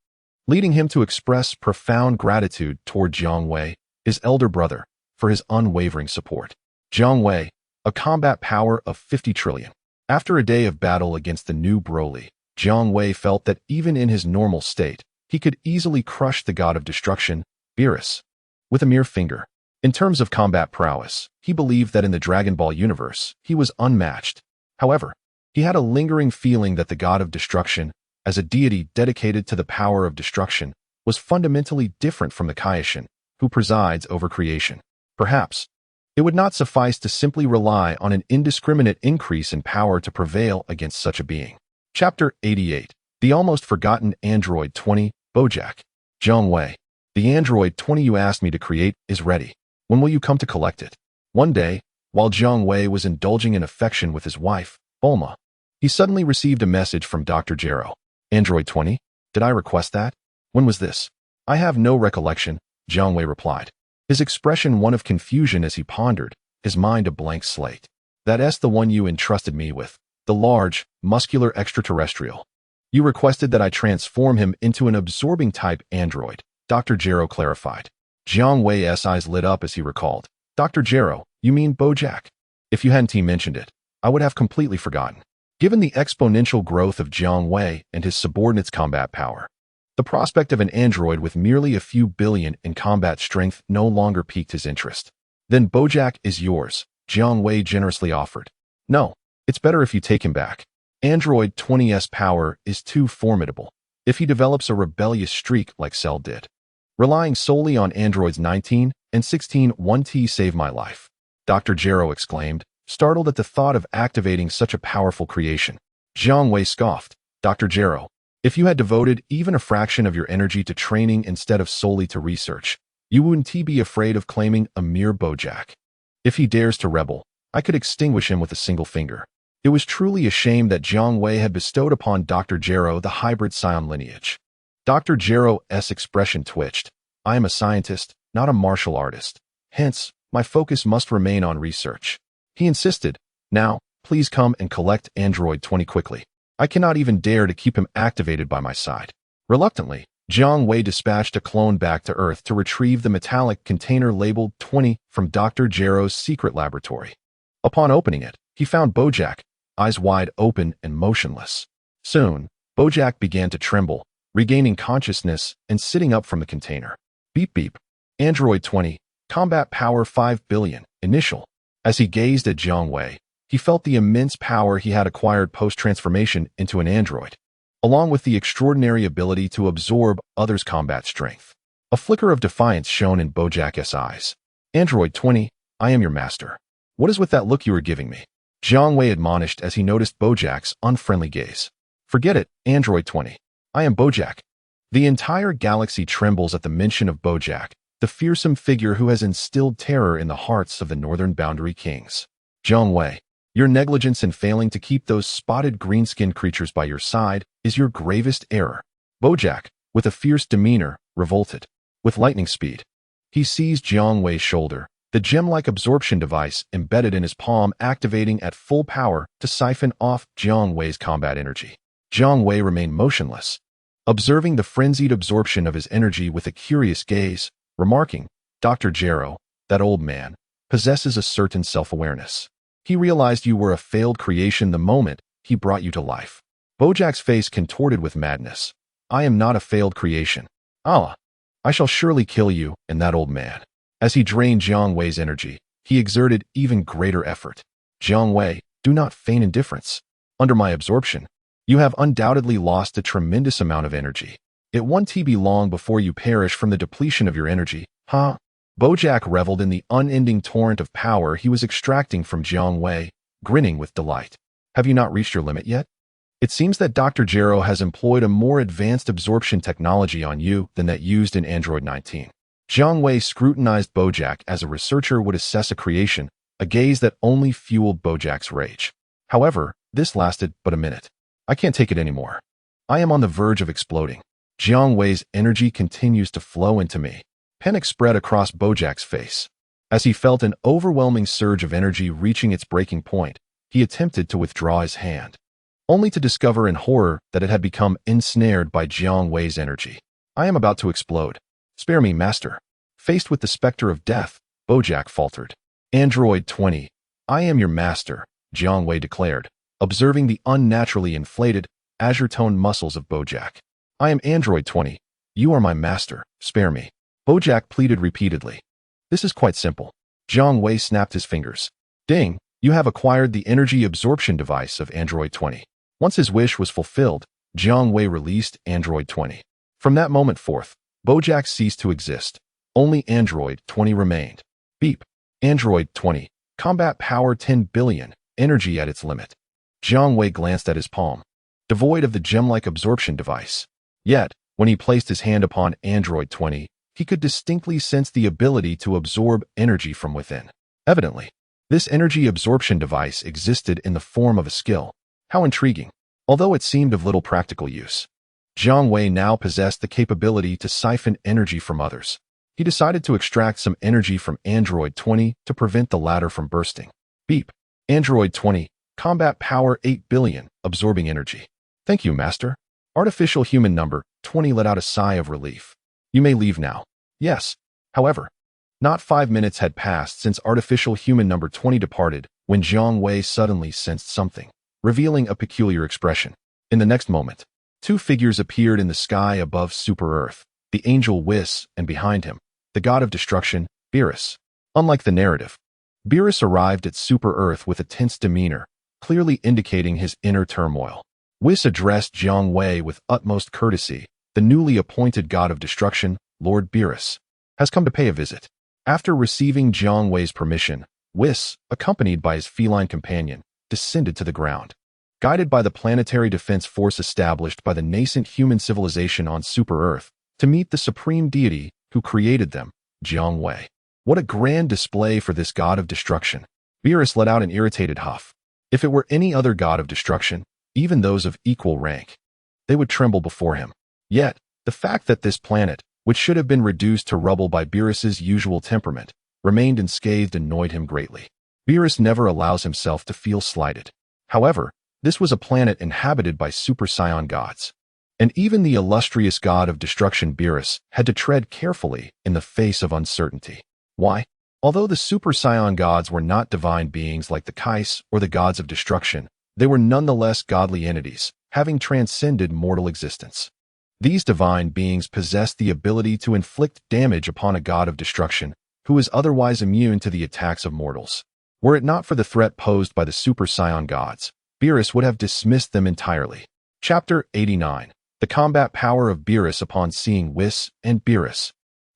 leading him to express profound gratitude toward Jiang Wei, his elder brother, for his unwavering support. Jiang Wei, a combat power of 50 trillion. After a day of battle against the new Broly, Jiang Wei felt that even in his normal state, he could easily crush the god of destruction, Beerus, with a mere finger. In terms of combat prowess, he believed that in the Dragon Ball universe, he was unmatched. However, he had a lingering feeling that the god of destruction, as a deity dedicated to the power of destruction, was fundamentally different from the Kaio-ken, who presides over creation. Perhaps, it would not suffice to simply rely on an indiscriminate increase in power to prevail against such a being. Chapter 88. The Almost Forgotten Android 20, Bojack. Jiang Wei. The Android 20 you asked me to create is ready. When will you come to collect it? One day, while Jiang Wei was indulging in affection with his wife, Bulma, he suddenly received a message from Dr. Gero. Android 20? Did I request that? When was this? I have no recollection, Jiang Wei replied, his expression one of confusion as he pondered, his mind a blank slate. That's the one you entrusted me with, the large, muscular extraterrestrial. You requested that I transform him into an absorbing type android, Dr. Gero clarified. Jiang Wei's eyes lit up as he recalled. Dr. Gero, you mean Bojack? If you hadn't mentioned it, I would have completely forgotten. Given the exponential growth of Jiang Wei and his subordinates' combat power, the prospect of an android with merely a few billion in combat strength no longer piqued his interest. Then Bojack is yours, Jiang Wei generously offered. No, it's better if you take him back. Android 20's power is too formidable. If he develops a rebellious streak like Cell did, relying solely on androids 19 and 16 1T save my life, Dr. Gero exclaimed, startled at the thought of activating such a powerful creation. Jiang Wei scoffed. Dr. Gero, if you had devoted even a fraction of your energy to training instead of solely to research, you wouldn't be afraid of claiming a mere Bojack. If he dares to rebel, I could extinguish him with a single finger. It was truly a shame that Jiang Wei had bestowed upon Dr. Gero the hybrid Saiyan lineage. Dr. Gero's expression twitched. I am a scientist, not a martial artist. Hence, my focus must remain on research. He insisted. Now, please come and collect Android 20 quickly. I cannot even dare to keep him activated by my side. Reluctantly, Jiang Wei dispatched a clone back to Earth to retrieve the metallic container labeled 20 from Dr. Gero's secret laboratory. Upon opening it, he found Bojack, eyes wide open and motionless. Soon, Bojack began to tremble, regaining consciousness and sitting up from the container. Beep beep. Android 20, combat power 5 billion, initial. As he gazed at Jiang Wei, he felt the immense power he had acquired post-transformation into an android, along with the extraordinary ability to absorb others' combat strength. A flicker of defiance shone in Bojack's eyes. Android 20, I am your master. What is with that look you are giving me? Jiang Wei admonished as he noticed Bojack's unfriendly gaze. Forget it, Android 20. I am Bojack. The entire galaxy trembles at the mention of Bojack, the fearsome figure who has instilled terror in the hearts of the northern boundary kings. Jiang Wei, your negligence in failing to keep those spotted green-skinned creatures by your side is your gravest error. Bojack, with a fierce demeanor, revolted. With lightning speed, he seized Jiang Wei's shoulder, the gem-like absorption device embedded in his palm activating at full power to siphon off Jiang Wei's combat energy. Jiang Wei remained motionless, observing the frenzied absorption of his energy with a curious gaze, remarking, Dr. Gero, that old man, possesses a certain self-awareness. He realized you were a failed creation the moment he brought you to life. Bojack's face contorted with madness. I am not a failed creation. Allah, I shall surely kill you and that old man. As he drained Jiang Wei's energy, he exerted even greater effort. Jiang Wei, do not feign indifference. Under my absorption, you have undoubtedly lost a tremendous amount of energy. It won't be long before you perish from the depletion of your energy, huh? Bojack reveled in the unending torrent of power he was extracting from Jiang Wei, grinning with delight. Have you not reached your limit yet? It seems that Dr. Gero has employed a more advanced absorption technology on you than that used in Android 19. Jiang Wei scrutinized Bojack as a researcher would assess a creation, a gaze that only fueled Bojack's rage. However, this lasted but a minute. I can't take it anymore. I am on the verge of exploding. Jiang Wei's energy continues to flow into me. Panic spread across Bojack's face. As he felt an overwhelming surge of energy reaching its breaking point, he attempted to withdraw his hand, only to discover in horror that it had become ensnared by Jiang Wei's energy. I am about to explode. Spare me, master. Faced with the specter of death, Bojack faltered. Android 20, I am your master, Jiang Wei declared, observing the unnaturally inflated, azure-toned muscles of Bojack. I am Android 20. You are my master. Spare me. Bojack pleaded repeatedly. This is quite simple. Jiang Wei snapped his fingers. Ding, you have acquired the energy absorption device of Android 20. Once his wish was fulfilled, Jiang Wei released Android 20. From that moment forth, Bojack ceased to exist. Only Android 20 remained. Beep. Android 20. Combat power 10 billion. Energy at its limit. Jiang Wei glanced at his palm, devoid of the gem-like absorption device. Yet, when he placed his hand upon Android 20, he could distinctly sense the ability to absorb energy from within. Evidently, this energy absorption device existed in the form of a skill. How intriguing. Although it seemed of little practical use, Jiang Wei now possessed the capability to siphon energy from others. He decided to extract some energy from Android 20 to prevent the latter from bursting. Beep. Android 20. Combat power 8 billion. Absorbing energy. Thank you, master. Artificial human number 20 let out a sigh of relief. You may leave now. Yes. However, not 5 minutes had passed since artificial human number 20 departed when Jiang Wei suddenly sensed something, revealing a peculiar expression. In the next moment, two figures appeared in the sky above Super Earth, the angel Whis, and behind him, the god of destruction, Beerus. Unlike the narrative, Beerus arrived at Super Earth with a tense demeanor, clearly indicating his inner turmoil. Whis addressed Jiang Wei with utmost courtesy. The newly appointed god of destruction, Lord Beerus, has come to pay a visit. After receiving Jiang Wei's permission, Whis, accompanied by his feline companion, descended to the ground. Guided by the planetary defense force established by the nascent human civilization on Super Earth to meet the supreme deity who created them, Jiang Wei. What a grand display for this god of destruction. Beerus let out an irritated huff. If it were any other god of destruction, even those of equal rank, they would tremble before him. Yet, the fact that this planet, which should have been reduced to rubble by Beerus's usual temperament, remained unscathed annoyed him greatly. Beerus never allows himself to feel slighted. However, this was a planet inhabited by Super Saiyan gods. And even the illustrious god of destruction Beerus had to tread carefully in the face of uncertainty. Why? Although the Super Saiyan gods were not divine beings like the Kais or the gods of destruction, they were nonetheless godly entities, having transcended mortal existence. These divine beings possessed the ability to inflict damage upon a god of destruction who is otherwise immune to the attacks of mortals. Were it not for the threat posed by the Super Saiyan gods, Beerus would have dismissed them entirely. Chapter 89. The combat power of Beerus upon seeing Whis and Beerus.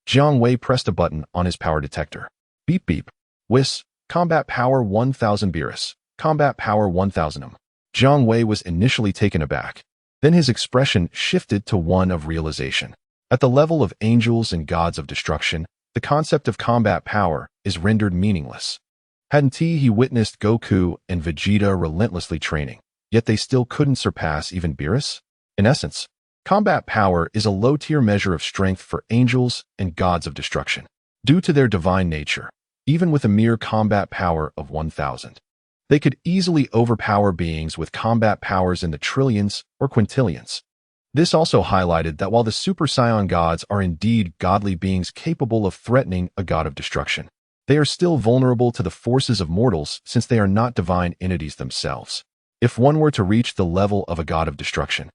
Jiang Wei pressed a button on his power detector. Beep beep. Whis. Combat power 1000 Beerus. Combat power 1000 Jiang Wei was initially taken aback. Then his expression shifted to one of realization. At the level of angels and gods of destruction, the concept of combat power is rendered meaningless. Hadn't he witnessed Goku and Vegeta relentlessly training, yet they still couldn't surpass even Beerus? In essence, combat power is a low-tier measure of strength for angels and gods of destruction. Due to their divine nature, even with a mere combat power of 1000, they could easily overpower beings with combat powers in the trillions or quintillions. This also highlighted that while the Super Saiyan gods are indeed godly beings capable of threatening a god of destruction, they are still vulnerable to the forces of mortals since they are not divine entities themselves. If one were to reach the level of a god of destruction,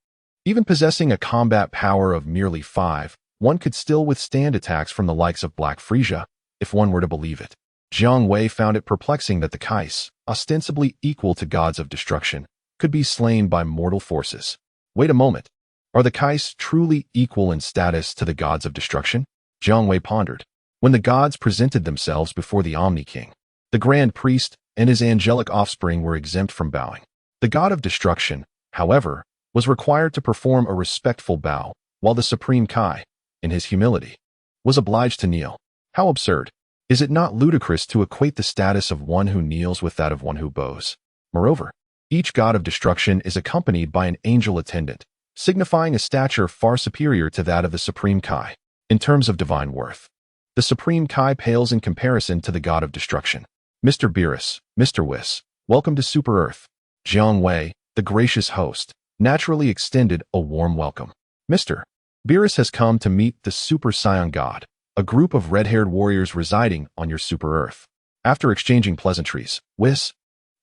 even possessing a combat power of merely 5, one could still withstand attacks from the likes of Black Frieza, if one were to believe it. Jiang Wei found it perplexing that the Kais, ostensibly equal to gods of destruction, could be slain by mortal forces. Wait a moment. Are the Kais truly equal in status to the gods of destruction? Jiang Wei pondered. When the gods presented themselves before the Omni King, the Grand Priest and his angelic offspring were exempt from bowing. The god of destruction, however, was required to perform a respectful bow, while the Supreme Kai, in his humility, was obliged to kneel. How absurd! Is it not ludicrous to equate the status of one who kneels with that of one who bows? Moreover, each god of destruction is accompanied by an angel attendant, signifying a stature far superior to that of the Supreme Kai. In terms of divine worth, the Supreme Kai pales in comparison to the god of destruction. Mr. Beerus, Mr. Whis, welcome to Super Earth. Jiang Wei, the gracious host, naturally extended a warm welcome. Mr. Beerus has come to meet the Super Saiyan God, a group of red-haired warriors residing on your Super Earth. After exchanging pleasantries, Whis,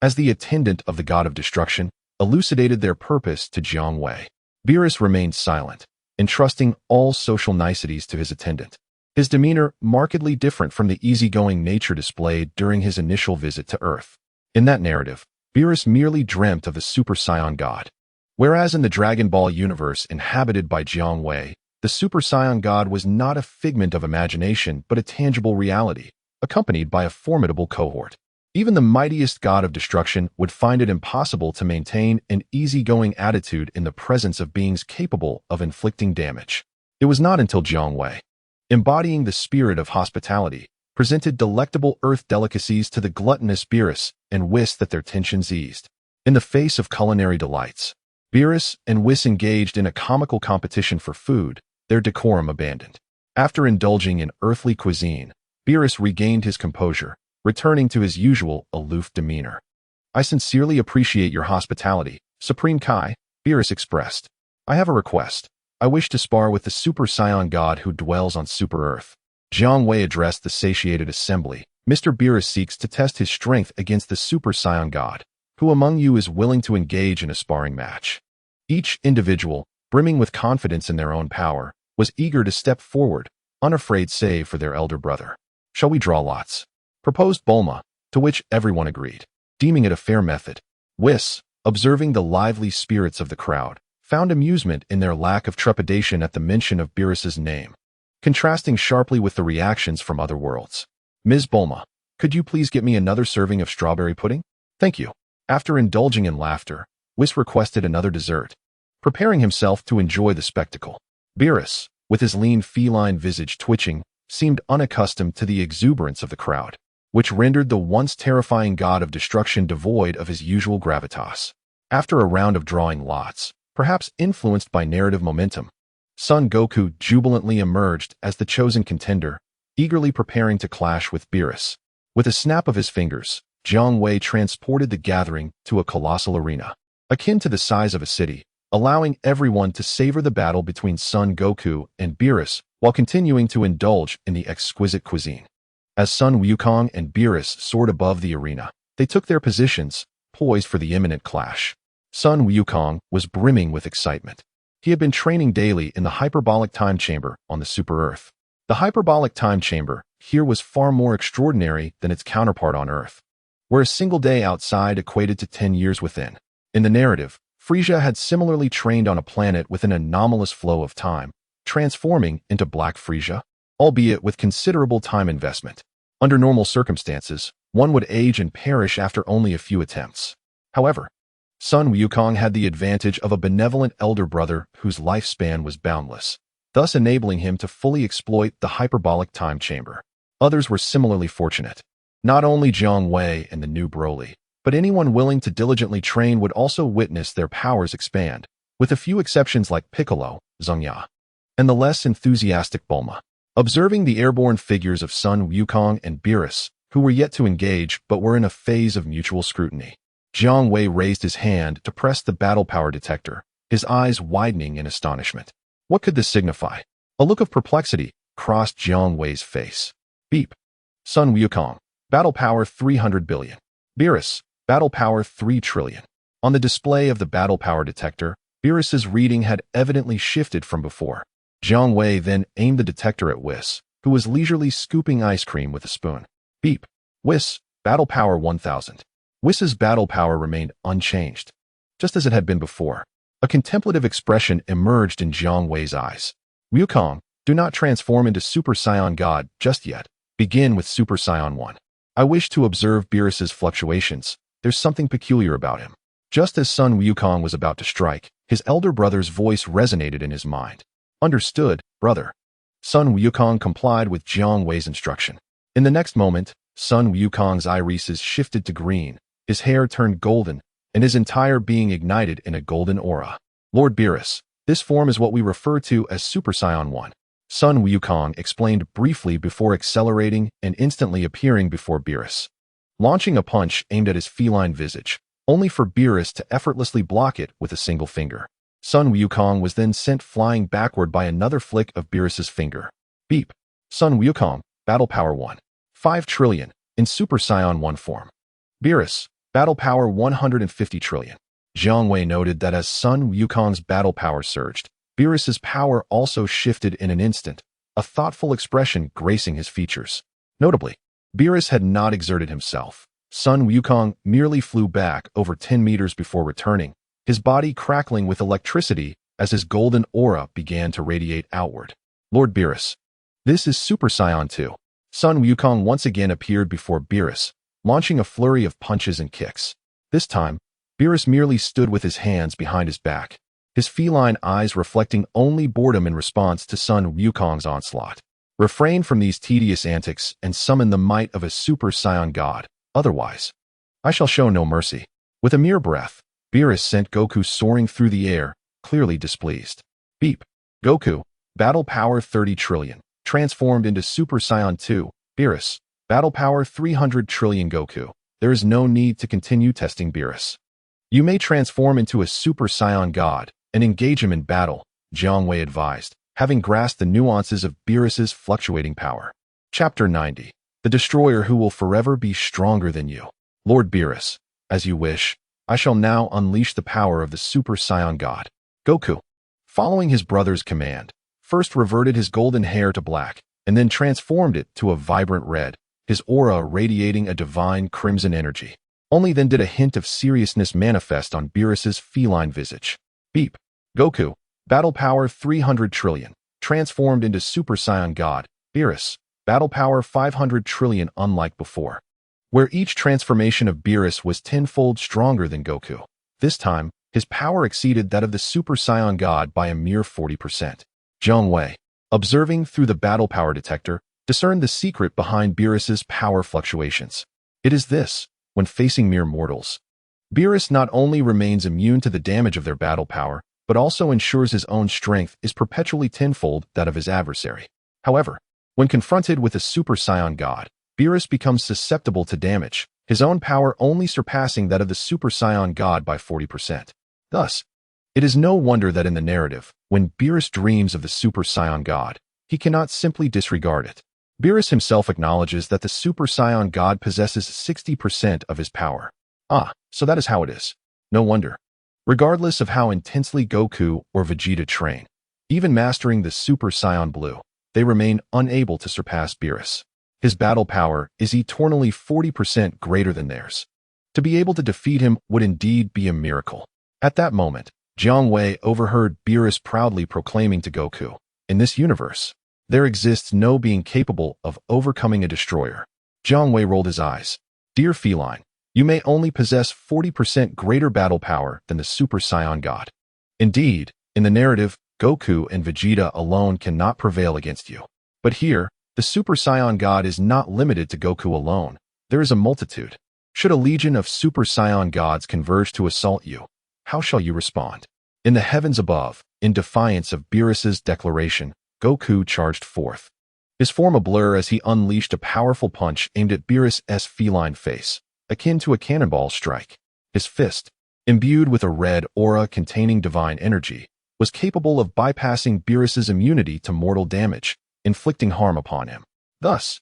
as the attendant of the god of destruction, elucidated their purpose to Jiang Wei. Beerus remained silent, entrusting all social niceties to his attendant. His demeanor markedly different from the easygoing nature displayed during his initial visit to Earth. In that narrative, Beerus merely dreamt of the Super Saiyan God. Whereas in the Dragon Ball universe inhabited by Jiang Wei, the Super Saiyan God was not a figment of imagination but a tangible reality, accompanied by a formidable cohort. Even the mightiest god of destruction would find it impossible to maintain an easygoing attitude in the presence of beings capable of inflicting damage. It was not until Jiang Wei, embodying the spirit of hospitality, presented delectable earth delicacies to the gluttonous Beerus and Whis that their tensions eased. In the face of culinary delights, Beerus and Whis engaged in a comical competition for food, their decorum abandoned. After indulging in earthly cuisine, Beerus regained his composure, returning to his usual aloof demeanor. I sincerely appreciate your hospitality, Supreme Kai, Beerus expressed. I have a request. I wish to spar with the Super Saiyan God who dwells on Super Earth. Jiang Wei addressed the satiated assembly. Mr. Beerus seeks to test his strength against the Super Saiyan God. Who among you is willing to engage in a sparring match? Each individual, brimming with confidence in their own power, was eager to step forward, unafraid save for their elder brother. Shall we draw lots? Proposed Bulma, to which everyone agreed, deeming it a fair method. Whis, observing the lively spirits of the crowd, found amusement in their lack of trepidation at the mention of Beerus's name, contrasting sharply with the reactions from other worlds. Ms. Bulma, could you please get me another serving of strawberry pudding? Thank you. After indulging in laughter, Whis requested another dessert, preparing himself to enjoy the spectacle. Beerus, with his lean feline visage twitching, seemed unaccustomed to the exuberance of the crowd, which rendered the once terrifying god of destruction devoid of his usual gravitas. After a round of drawing lots, perhaps influenced by narrative momentum, Son Goku jubilantly emerged as the chosen contender, eagerly preparing to clash with Beerus. With a snap of his fingers, Jiang Wei transported the gathering to a colossal arena, akin to the size of a city, allowing everyone to savor the battle between Son Goku and Beerus while continuing to indulge in the exquisite cuisine. As Sun Wukong and Beerus soared above the arena, they took their positions, poised for the imminent clash. Sun Wukong was brimming with excitement. He had been training daily in the hyperbolic time chamber on the Super Earth. The hyperbolic time chamber here was far more extraordinary than its counterpart on Earth, where a single day outside equated to 10 years within. In the narrative, Frieza had similarly trained on a planet with an anomalous flow of time, transforming into Black Frieza, albeit with considerable time investment. Under normal circumstances, one would age and perish after only a few attempts. However, Sun Wukong had the advantage of a benevolent elder brother whose lifespan was boundless, thus enabling him to fully exploit the hyperbolic time chamber. Others were similarly fortunate. Not only Jiang Wei and the new Broly, but anyone willing to diligently train would also witness their powers expand, with a few exceptions like Piccolo, Zhongya, and the less enthusiastic Bulma. Observing the airborne figures of Sun Wukong and Beerus, who were yet to engage but were in a phase of mutual scrutiny, Jiang Wei raised his hand to press the battle power detector, his eyes widening in astonishment. What could this signify? A look of perplexity crossed Jiang Wei's face. Beep. Sun Wukong, battle power 300 billion. Beerus, battle power 3 trillion. On the display of the battle power detector, Beerus's reading had evidently shifted from before. Jiang Wei then aimed the detector at Whis, who was leisurely scooping ice cream with a spoon. Beep. Whis, battle power 1000. Whis's battle power remained unchanged, just as it had been before. A contemplative expression emerged in Jiang Wei's eyes. Wukong, do not transform into Super Saiyan God just yet. Begin with Super Saiyan 1. I wish to observe Beerus's fluctuations. There's something peculiar about him. Just as Sun Wukong was about to strike, his elder brother's voice resonated in his mind. Understood, brother. Sun Wukong complied with Jiang Wei's instruction. In the next moment, Sun Wukong's irises shifted to green, his hair turned golden, and his entire being ignited in a golden aura. Lord Beerus, this form is what we refer to as Super Saiyan 1. Sun Wukong explained briefly before accelerating and instantly appearing before Beerus, launching a punch aimed at his feline visage, only for Beerus to effortlessly block it with a single finger. Sun Wukong was then sent flying backward by another flick of Beerus's finger. Beep. Sun Wukong, battle power 1. 5 trillion, in Super Saiyan 1 form. Beerus, battle power 150 trillion. Jiang Wei noted that as Sun Wukong's battle power surged, Beerus's power also shifted in an instant, a thoughtful expression gracing his features. Notably, Beerus had not exerted himself. Sun Wukong merely flew back over 10 meters before returning, his body crackling with electricity as his golden aura began to radiate outward. Lord Beerus, this is Super Saiyan 2. Sun Wukong once again appeared before Beerus, launching a flurry of punches and kicks. This time, Beerus merely stood with his hands behind his back, his feline eyes reflecting only boredom in response to Sun Wukong's onslaught. Refrain from these tedious antics and summon the might of a Super Saiyan God, otherwise, I shall show no mercy. With a mere breath, Beerus sent Goku soaring through the air, clearly displeased. Beep. Goku, battle power 30 trillion, transformed into Super Saiyan 2. Beerus, battle power 300 trillion. Goku, there is no need to continue testing Beerus. You may transform into a Super Saiyan God and engage him in battle, Jiang Wei advised, having grasped the nuances of Beerus's fluctuating power. Chapter 90. The Destroyer who will forever be stronger than you. Lord Beerus, as you wish, I shall now unleash the power of the Super Saiyan God. Goku, following his brother's command, first reverted his golden hair to black, and then transformed it to a vibrant red, his aura radiating a divine crimson energy. Only then did a hint of seriousness manifest on Beerus's feline visage. Beep. Goku, battle power 300 trillion, transformed into Super Saiyan God. Beerus, battle power 500 trillion. Unlike before, where each transformation of Beerus was tenfold stronger than Goku, this time, his power exceeded that of the Super Saiyan God by a mere 40%. Jiang Wei, observing through the battle power detector, discerned the secret behind Beerus's power fluctuations. It is this: when facing mere mortals, Beerus not only remains immune to the damage of their battle power, but also ensures his own strength is perpetually tenfold that of his adversary. However, when confronted with a Super Saiyan God, Beerus becomes susceptible to damage, his own power only surpassing that of the Super Saiyan God by 40%. Thus, it is no wonder that in the narrative, when Beerus dreams of the Super Saiyan God, he cannot simply disregard it. Beerus himself acknowledges that the Super Saiyan God possesses 60% of his power. Ah, so that is how it is. No wonder. Regardless of how intensely Goku or Vegeta train, even mastering the Super Saiyan Blue, they remain unable to surpass Beerus. His battle power is eternally 40% greater than theirs. To be able to defeat him would indeed be a miracle. At that moment, Jiang Wei overheard Beerus proudly proclaiming to Goku, "In this universe, there exists no being capable of overcoming a destroyer. Jiang Wei rolled his eyes. Dear feline, you may only possess 40% greater battle power than the Super Saiyan God. Indeed, in the narrative, Goku and Vegeta alone cannot prevail against you. But here, the Super Saiyan God is not limited to Goku alone. There is a multitude. Should a legion of Super Saiyan gods converge to assault you, how shall you respond? In the heavens above, in defiance of Beerus's declaration, Goku charged forth. His form a blur as he unleashed a powerful punch aimed at Beerus's feline face, akin to a cannonball strike. His fist, imbued with a red aura containing divine energy, was capable of bypassing Beerus's immunity to mortal damage, inflicting harm upon him. Thus,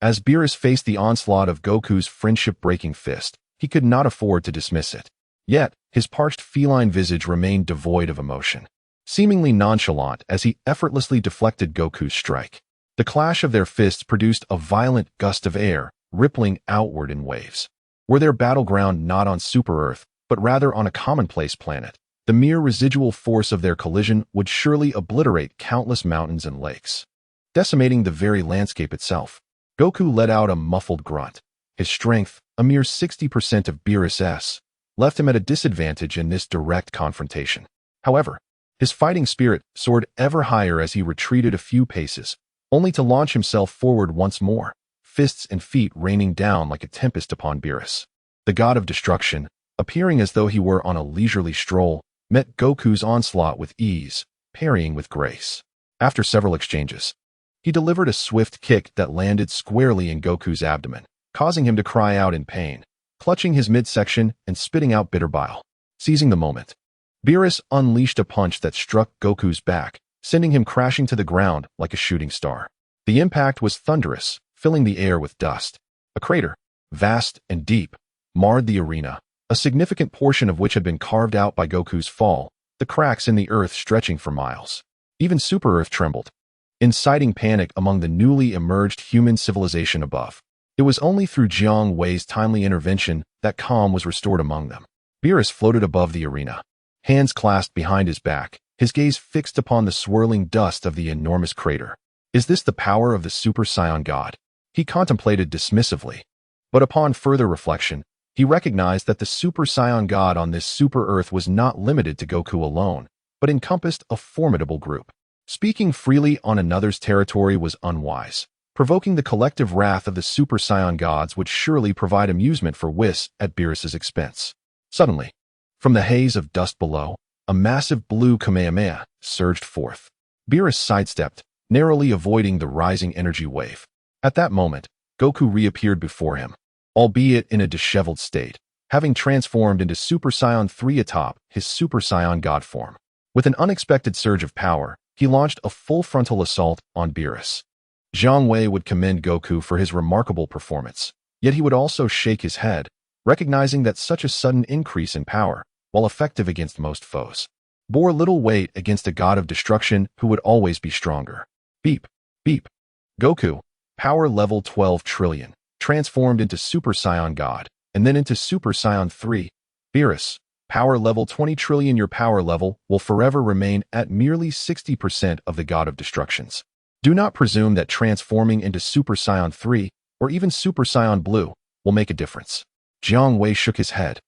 as Beerus faced the onslaught of Goku's friendship-breaking fist, he could not afford to dismiss it. Yet, his parched feline visage remained devoid of emotion, seemingly nonchalant as he effortlessly deflected Goku's strike. The clash of their fists produced a violent gust of air, rippling outward in waves. Were their battleground not on Super Earth, but rather on a commonplace planet, the mere residual force of their collision would surely obliterate countless mountains and lakes, decimating the very landscape itself. Goku let out a muffled grunt. His strength, a mere 60% of Beerus's, left him at a disadvantage in this direct confrontation. However, his fighting spirit soared ever higher as he retreated a few paces, only to launch himself forward once more, fists and feet raining down like a tempest upon Beerus. The god of destruction, appearing as though he were on a leisurely stroll, met Goku's onslaught with ease, parrying with grace. After several exchanges, he delivered a swift kick that landed squarely in Goku's abdomen, causing him to cry out in pain, clutching his midsection and spitting out bitter bile. Seizing the moment, Beerus unleashed a punch that struck Goku's back, sending him crashing to the ground like a shooting star. The impact was thunderous, filling the air with dust. A crater, vast and deep, marred the arena, a significant portion of which had been carved out by Goku's fall, the cracks in the earth stretching for miles. Even Super Earth trembled, inciting panic among the newly emerged human civilization above. It was only through Jiang Wei's timely intervention that calm was restored among them. Beerus floated above the arena, hands clasped behind his back, his gaze fixed upon the swirling dust of the enormous crater. Is this the power of the Super Saiyan God? He contemplated dismissively. But upon further reflection, he recognized that the Super Saiyan God on this Super Earth was not limited to Goku alone, but encompassed a formidable group. Speaking freely on another's territory was unwise. Provoking the collective wrath of the Super Saiyan gods would surely provide amusement for Whis at Beerus's expense. Suddenly, from the haze of dust below, a massive blue Kamehameha surged forth. Beerus sidestepped, narrowly avoiding the rising energy wave. At that moment, Goku reappeared before him, albeit in a disheveled state, having transformed into Super Saiyan 3 atop his Super Saiyan God form. With an unexpected surge of power, he launched a full frontal assault on Beerus. Jiang Wei would commend Goku for his remarkable performance, yet he would also shake his head, recognizing that such a sudden increase in power, while effective against most foes, bore little weight against a god of destruction who would always be stronger. Beep, beep. Goku, power level 12 trillion, transformed into Super Saiyan God, and then into Super Saiyan 3. Beerus, power level 20 trillion. Your power level will forever remain at merely 60% of the god of destructions. Do not presume that transforming into Super Saiyan 3, or even Super Saiyan Blue, will make a difference. Jiang Wei shook his head.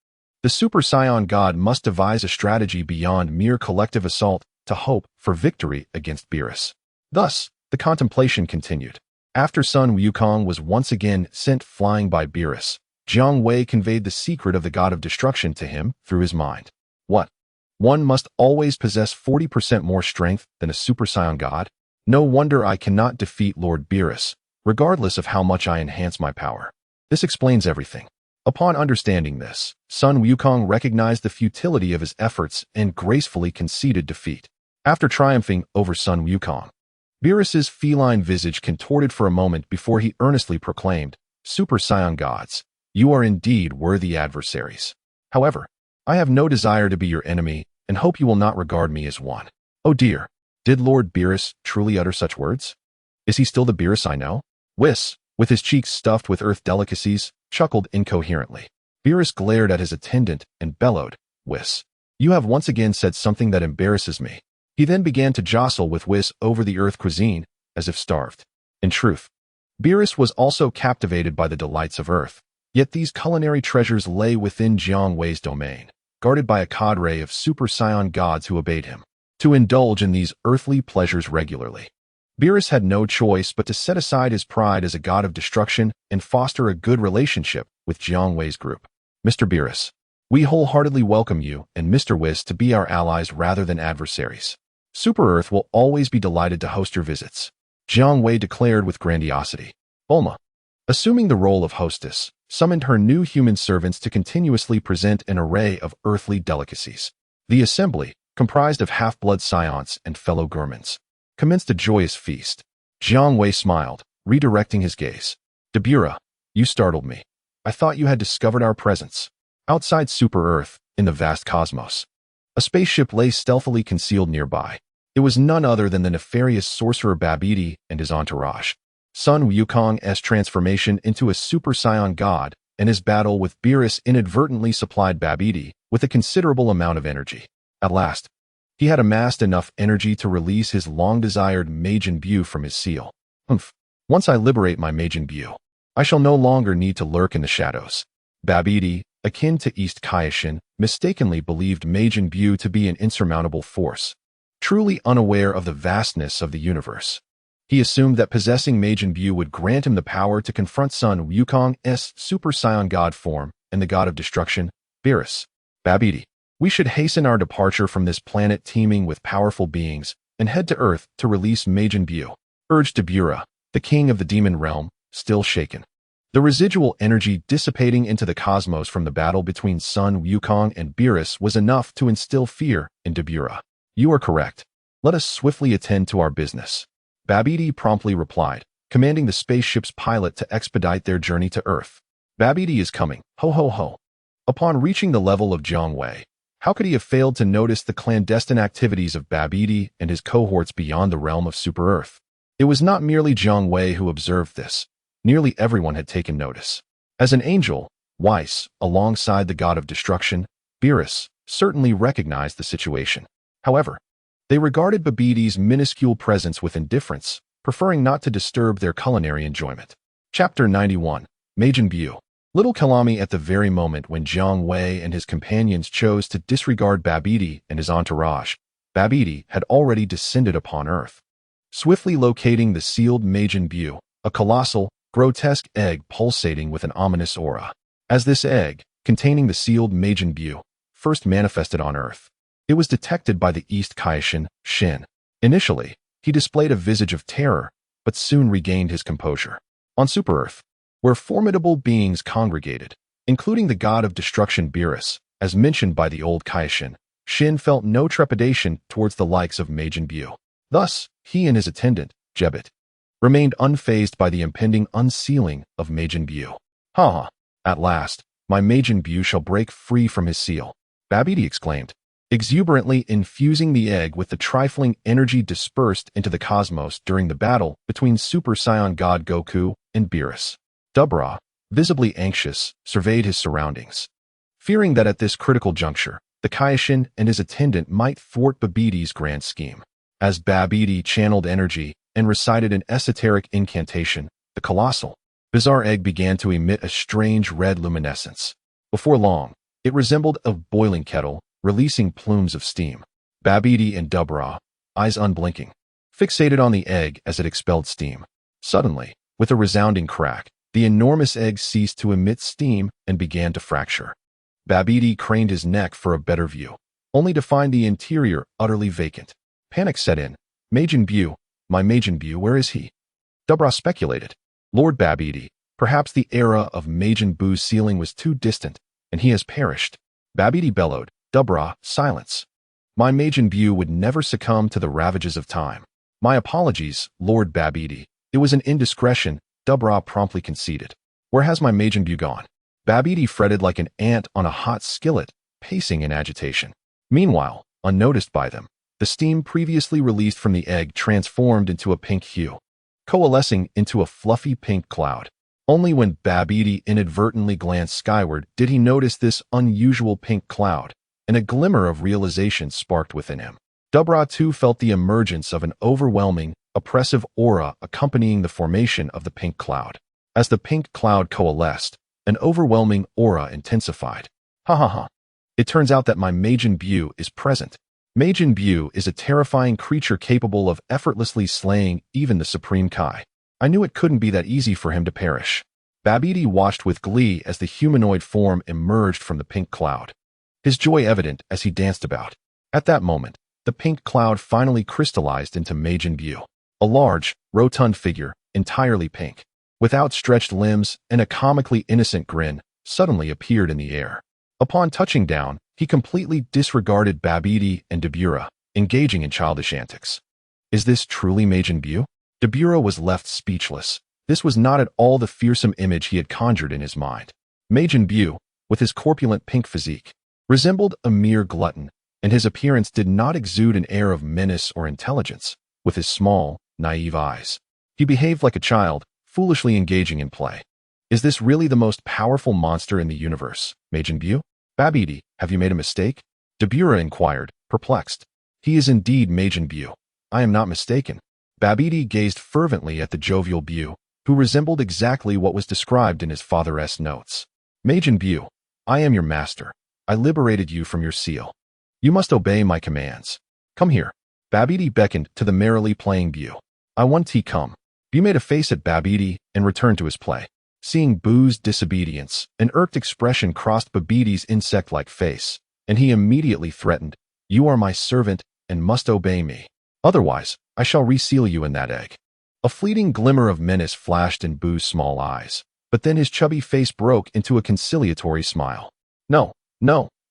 The Super Saiyan God must devise a strategy beyond mere collective assault to hope for victory against Beerus. Thus, the contemplation continued. After Sun Wukong was once again sent flying by Beerus, Jiang Wei conveyed the secret of the god of destruction to him through his mind. What? One must always possess 40% more strength than a Super Saiyan God? No wonder I cannot defeat Lord Beerus, regardless of how much I enhance my power. This explains everything. Upon understanding this, Sun Wukong recognized the futility of his efforts and gracefully conceded defeat. After triumphing over Sun Wukong, Beerus's feline visage contorted for a moment before he earnestly proclaimed, Super Saiyan gods, you are indeed worthy adversaries. However, I have no desire to be your enemy and hope you will not regard me as one. Oh dear. Did Lord Beerus truly utter such words? Is he still the Beerus I know? Whis, with his cheeks stuffed with earth delicacies, chuckled incoherently. Beerus glared at his attendant and bellowed, Whis, you have once again said something that embarrasses me. He then began to jostle with Whis over the earth cuisine, as if starved. In truth, Beerus was also captivated by the delights of Earth, yet these culinary treasures lay within Jiang Wei's domain, guarded by a cadre of Super Saiyan gods who obeyed him. To indulge in these earthly pleasures regularly, Beerus had no choice but to set aside his pride as a god of destruction and foster a good relationship with Jiang Wei's group. Mr. Beerus, we wholeheartedly welcome you and Mr. Whis to be our allies rather than adversaries. Super Earth will always be delighted to host your visits, Jiang Wei declared with grandiosity. Bulma, assuming the role of hostess, summoned her new human servants to continuously present an array of earthly delicacies. The assembly, comprised of half-blood scions and fellow Gurmans, commenced a joyous feast. Jiang Wei smiled, redirecting his gaze. Dabura, you startled me. I thought you had discovered our presence. Outside Super Earth, in the vast cosmos, a spaceship lay stealthily concealed nearby. It was none other than the nefarious sorcerer Babidi and his entourage. Sun Wukong's transformation into a Super Saiyan god and his battle with Beerus inadvertently supplied Babidi with a considerable amount of energy. At last, he had amassed enough energy to release his long-desired Majin Buu from his seal. Once I liberate my Majin Buu, I shall no longer need to lurk in the shadows. Babidi, akin to East Kaio-ken, mistakenly believed Majin Buu to be an insurmountable force. Truly unaware of the vastness of the universe, he assumed that possessing Majin Buu would grant him the power to confront Sun Wukong's Super Saiyan God form and the god of destruction, Beerus. Babidi, we should hasten our departure from this planet teeming with powerful beings and head to Earth to release Majin Buu, urged Dabura, the king of the demon realm, still shaken. The residual energy dissipating into the cosmos from the battle between Sun Wukong and Beerus was enough to instill fear in Dabura. You are correct. Let us swiftly attend to our business. Babidi promptly replied, commanding the spaceship's pilot to expedite their journey to Earth. Babidi is coming, ho ho ho. Upon reaching the level of Jiang Wei, how could he have failed to notice the clandestine activities of Babidi and his cohorts beyond the realm of Super Earth? It was not merely Jiang Wei who observed this. Nearly everyone had taken notice. As an angel, Weiss, alongside the god of destruction, Beerus, certainly recognized the situation. However, they regarded Babidi's minuscule presence with indifference, preferring not to disturb their culinary enjoyment. Chapter 91. Majin Buu. Little Kalami at the very moment when Jiang Wei and his companions chose to disregard Babidi and his entourage, Babidi had already descended upon Earth. Swiftly locating the sealed Majin Buu, a colossal, grotesque egg pulsating with an ominous aura. As this egg, containing the sealed Majin Buu, first manifested on Earth, it was detected by the East Kaio-ken, Shen. Initially, he displayed a visage of terror, but soon regained his composure. On Super Earth, where formidable beings congregated, including the god of destruction Beerus, as mentioned by the old Kaio-ken, Shen felt no trepidation towards the likes of Majin Buu. Thus, he and his attendant, Jebit, remained unfazed by the impending unsealing of Majin Buu. Ha! At last, my Majin Buu shall break free from his seal, Babidi exclaimed, exuberantly infusing the egg with the trifling energy dispersed into the cosmos during the battle between Super Saiyan God Goku and Beerus. Dabura, visibly anxious, surveyed his surroundings, fearing that at this critical juncture, the Kaio-ken and his attendant might thwart Babidi's grand scheme. As Babidi channeled energy and recited an esoteric incantation, the colossal, bizarre egg began to emit a strange red luminescence. Before long, it resembled a boiling kettle, releasing plumes of steam. Babidi and Dabura, eyes unblinking, fixated on the egg as it expelled steam. Suddenly, with a resounding crack, the enormous egg ceased to emit steam and began to fracture. Babidi craned his neck for a better view, only to find the interior utterly vacant. Panic set in. Majin Buu, my Majin Buu, where is he? Dabura speculated. Lord Babidi, perhaps the era of Majin Buu's sealing was too distant, and he has perished. Babidi bellowed. Dabura, silence. My Majin Buu would never succumb to the ravages of time. My apologies, Lord Babidi. It was an indiscretion, Dabura promptly conceded. Where has my Majin Buu gone? Babidi fretted like an ant on a hot skillet, pacing in agitation. Meanwhile, unnoticed by them, the steam previously released from the egg transformed into a pink hue, coalescing into a fluffy pink cloud. Only when Babidi inadvertently glanced skyward did he notice this unusual pink cloud, and a glimmer of realization sparked within him. Dabura too felt the emergence of an overwhelming, oppressive aura accompanying the formation of the pink cloud. As the pink cloud coalesced, an overwhelming aura intensified. Ha ha ha. It turns out that my Majin Buu is present. Majin Buu is a terrifying creature capable of effortlessly slaying even the Supreme Kai. I knew it couldn't be that easy for him to perish. Babidi watched with glee as the humanoid form emerged from the pink cloud, his joy evident as he danced about. At that moment, the pink cloud finally crystallized into Majin Buu, a large, rotund figure, entirely pink, with outstretched limbs and a comically innocent grin, suddenly appeared in the air. Upon touching down, he completely disregarded Babidi and Dabura, engaging in childish antics. Is this truly Majin Buu? Dabura was left speechless. This was not at all the fearsome image he had conjured in his mind. Majin Buu, with his corpulent pink physique, resembled a mere glutton, and his appearance did not exude an air of menace or intelligence. With his small, naive eyes, he behaved like a child, foolishly engaging in play. Is this really the most powerful monster in the universe, Majin Buu? Babidi, have you made a mistake? Dabura inquired, perplexed. He is indeed Majin Buu. I am not mistaken. Babidi gazed fervently at the jovial Buu, who resembled exactly what was described in his father's notes. Majin Buu, I am your master. I liberated you from your seal. You must obey my commands. Come here. Babidi beckoned to the merrily playing Buu. I want tea come. Buu made a face at Babidi and returned to his play. Seeing Buu's disobedience, an irked expression crossed Babidi's insect-like face, and he immediately threatened, You are my servant and must obey me. Otherwise, I shall reseal you in that egg. A fleeting glimmer of menace flashed in Buu's small eyes, but then his chubby face broke into a conciliatory smile. No,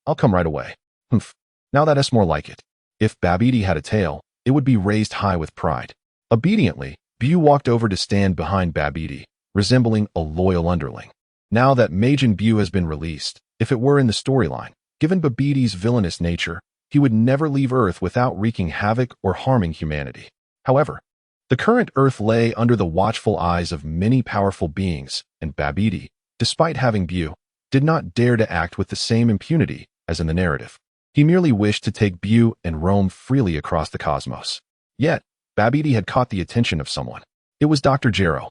I'll come right away. Humph, now that's more like it. If Babidi had a tail, it would be raised high with pride. Obediently, Buu walked over to stand behind Babidi, resembling a loyal underling. Now that Majin Buu has been released, if it were in the storyline, given Babidi's villainous nature, he would never leave Earth without wreaking havoc or harming humanity. However, the current Earth lay under the watchful eyes of many powerful beings, and Babidi, despite having Buu, did not dare to act with the same impunity as in the narrative. He merely wished to take Buu and roam freely across the cosmos. Yet, Babidi had caught the attention of someone. It was Dr. Gero.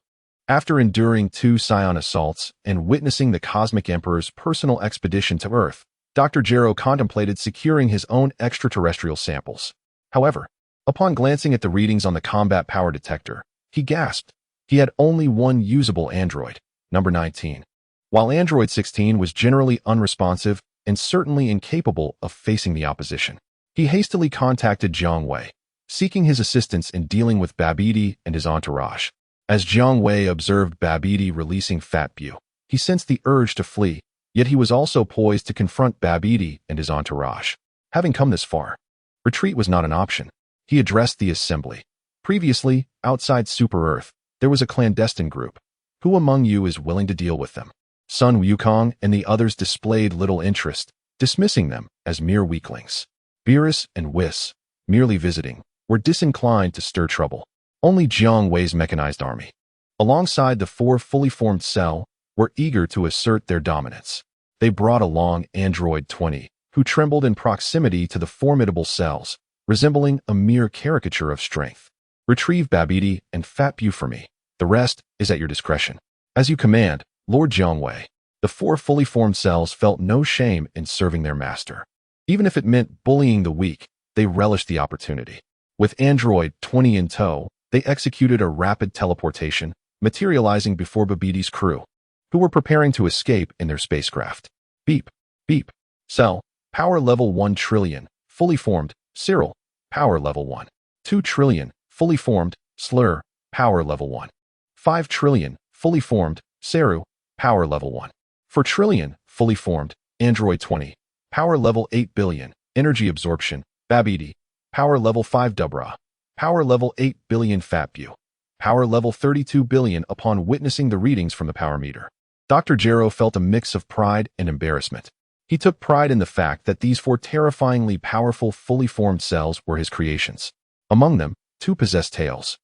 After enduring 2 Scion assaults and witnessing the Cosmic Emperor's personal expedition to Earth, Dr. Gero contemplated securing his own extraterrestrial samples. However, upon glancing at the readings on the combat power detector, he gasped. He had only one usable android, number 19. While Android 16 was generally unresponsive and certainly incapable of facing the opposition, he hastily contacted Jiang Wei, seeking his assistance in dealing with Babidi and his entourage. As Jiang Wei observed Babidi releasing Fat Buu, he sensed the urge to flee, yet he was also poised to confront Babidi and his entourage. Having come this far, retreat was not an option. He addressed the assembly. Previously, outside Super Earth, there was a clandestine group. Who among you is willing to deal with them? Sun Wukong and the others displayed little interest, dismissing them as mere weaklings. Beerus and Whis, merely visiting, were disinclined to stir trouble. Only Jiang Wei's mechanized army, alongside the 4 fully formed cell, were eager to assert their dominance. They brought along Android 20, who trembled in proximity to the formidable cells, resembling a mere caricature of strength. Retrieve Babidi and Fat Buu for me. The rest is at your discretion. As you command, Lord Jiang Wei. The 4 fully formed cells felt no shame in serving their master. Even if it meant bullying the weak, they relished the opportunity. With Android 20 in tow, they executed a rapid teleportation, materializing before Babidi's crew, who were preparing to escape in their spacecraft. Beep, beep. Cell, power level 1 trillion, fully formed. Cyril, power level 1. 2 trillion, fully formed. Slur, power level 1. 5 trillion, fully formed. Saru, power level 1. 4 trillion, fully formed. Android 20, power level 8 billion. Energy absorption. Babidi, power level 5 Dubra, power level 8 billion. Fat Buu, power level 32 billion. Upon witnessing the readings from the power meter, Dr. Gero felt a mix of pride and embarrassment. He took pride in the fact that these 4 terrifyingly powerful, fully formed cells were his creations. Among them, 2 possessed tails,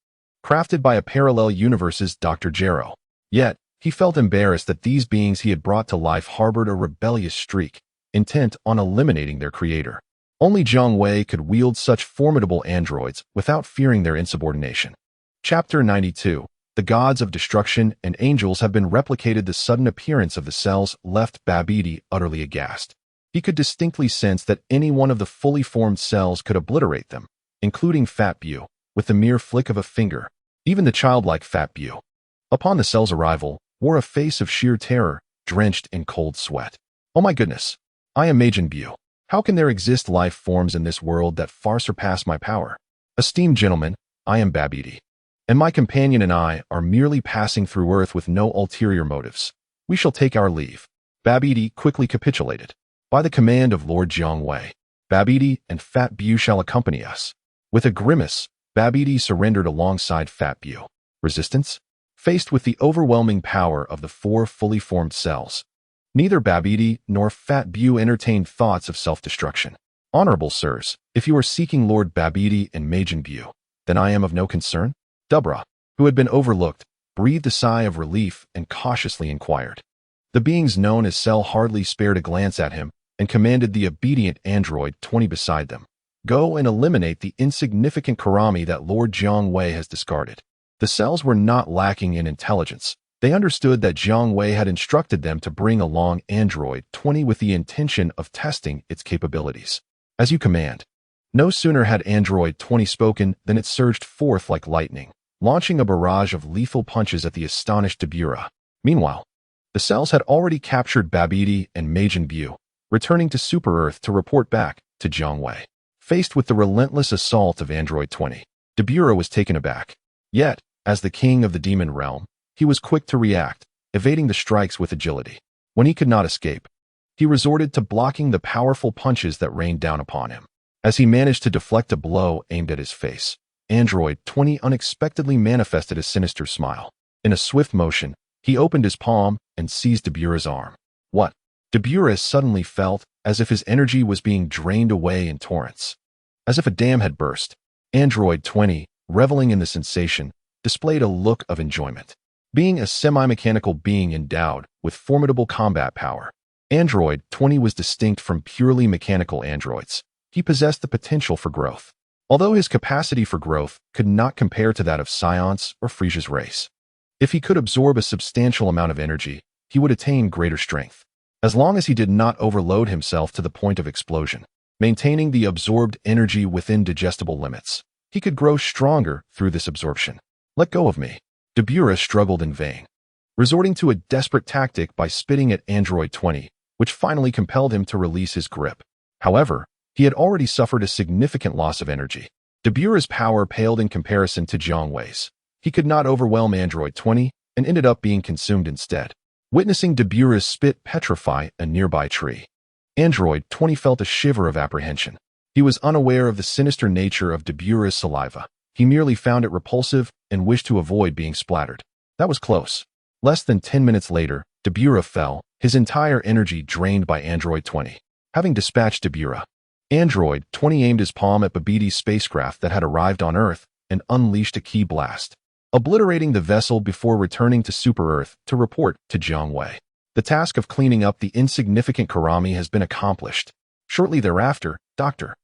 crafted by a parallel universe's Dr. Gero. Yet, he felt embarrassed that these beings he had brought to life harbored a rebellious streak, intent on eliminating their creator. Only Jiang Wei could wield such formidable androids without fearing their insubordination. Chapter 92. The gods of destruction and angels have been replicated. The sudden appearance of the cells left Babidi utterly aghast. He could distinctly sense that any one of the fully formed cells could obliterate them, including Fat Bu, with the mere flick of a finger. Even the childlike Fat Bu, upon the cell's arrival, wore a face of sheer terror, drenched in cold sweat. Oh my goodness! I am Majin Bu. How can there exist life forms in this world that far surpass my power? Esteemed gentlemen, I am Babidi, and my companion and I are merely passing through Earth with no ulterior motives. We shall take our leave. Babidi quickly capitulated. By the command of Lord Jiang Wei, Babidi and Fat Bu shall accompany us. With a grimace, Babidi surrendered alongside Fat Bu. Resistance? Faced with the overwhelming power of the four fully formed cells, neither Babidi nor Fat Bu entertained thoughts of self-destruction. Honorable sirs, if you are seeking Lord Babidi and Majin Bu, then I am of no concern. Dubra, who had been overlooked, breathed a sigh of relief and cautiously inquired. The beings known as Cell hardly spared a glance at him and commanded the obedient android 20 beside them. Go and eliminate the insignificant Karami that Lord Jiang Wei has discarded. The cells were not lacking in intelligence. They understood that Jiang Wei had instructed them to bring along Android 20 with the intention of testing its capabilities. As you command. No sooner had Android 20 spoken than it surged forth like lightning, launching a barrage of lethal punches at the astonished Dabura. Meanwhile, the cells had already captured Babidi and Majin Bu, returning to Super Earth to report back to Jiang Wei. Faced with the relentless assault of Android 20, Dabura was taken aback. Yet, as the king of the demon realm, he was quick to react, evading the strikes with agility. When he could not escape, he resorted to blocking the powerful punches that rained down upon him. As he managed to deflect a blow aimed at his face, Android 20 unexpectedly manifested a sinister smile. In a swift motion, he opened his palm and seized Dabura's arm. What? Dabura suddenly felt as if his energy was being drained away in torrents. As if a dam had burst, Android 20, reveling in the sensation, displayed a look of enjoyment. Being a semi-mechanical being endowed with formidable combat power, Android 20 was distinct from purely mechanical androids. He possessed the potential for growth, although his capacity for growth could not compare to that of Scion's or Frieza's race. If he could absorb a substantial amount of energy, he would attain greater strength, as long as he did not overload himself to the point of explosion. Maintaining the absorbed energy within digestible limits, he could grow stronger through this absorption. Let go of me. Dabura struggled in vain, resorting to a desperate tactic by spitting at Android 20, which finally compelled him to release his grip. However, he had already suffered a significant loss of energy. Dabura's power paled in comparison to Jiang Wei's. He could not overwhelm Android 20 and ended up being consumed instead. Witnessing Dabura's spit petrify a nearby tree, Android 20 felt a shiver of apprehension. He was unaware of the sinister nature of Dabura's saliva. He merely found it repulsive and wished to avoid being splattered. That was close. Less than 10 minutes later, Dabura fell, his entire energy drained by Android 20. Having dispatched Dabura, Android 20 aimed his palm at Babidi's spacecraft that had arrived on Earth and unleashed a key blast, obliterating the vessel before returning to Super Earth to report to Jiang Wei. The task of cleaning up the insignificant Karami has been accomplished. Shortly thereafter, Dr.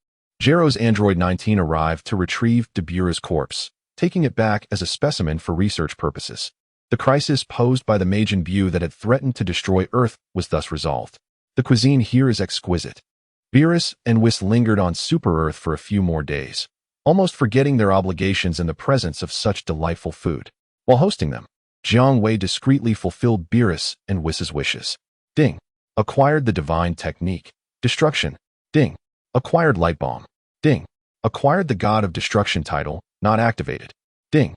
Gero's Android 19 arrived to retrieve Dabura's corpse, taking it back as a specimen for research purposes. The crisis posed by the Majin Bu that had threatened to destroy Earth was thus resolved. The cuisine here is exquisite. Beerus and Whis lingered on Super Earth for a few more days, almost forgetting their obligations in the presence of such delightful food. While hosting them, Jiang Wei discreetly fulfilled Beerus and Whis's wishes. Ding. Acquired the divine technique. Destruction. Ding. Acquired light bomb. Ding. Acquired the God of Destruction title, not activated. Ding.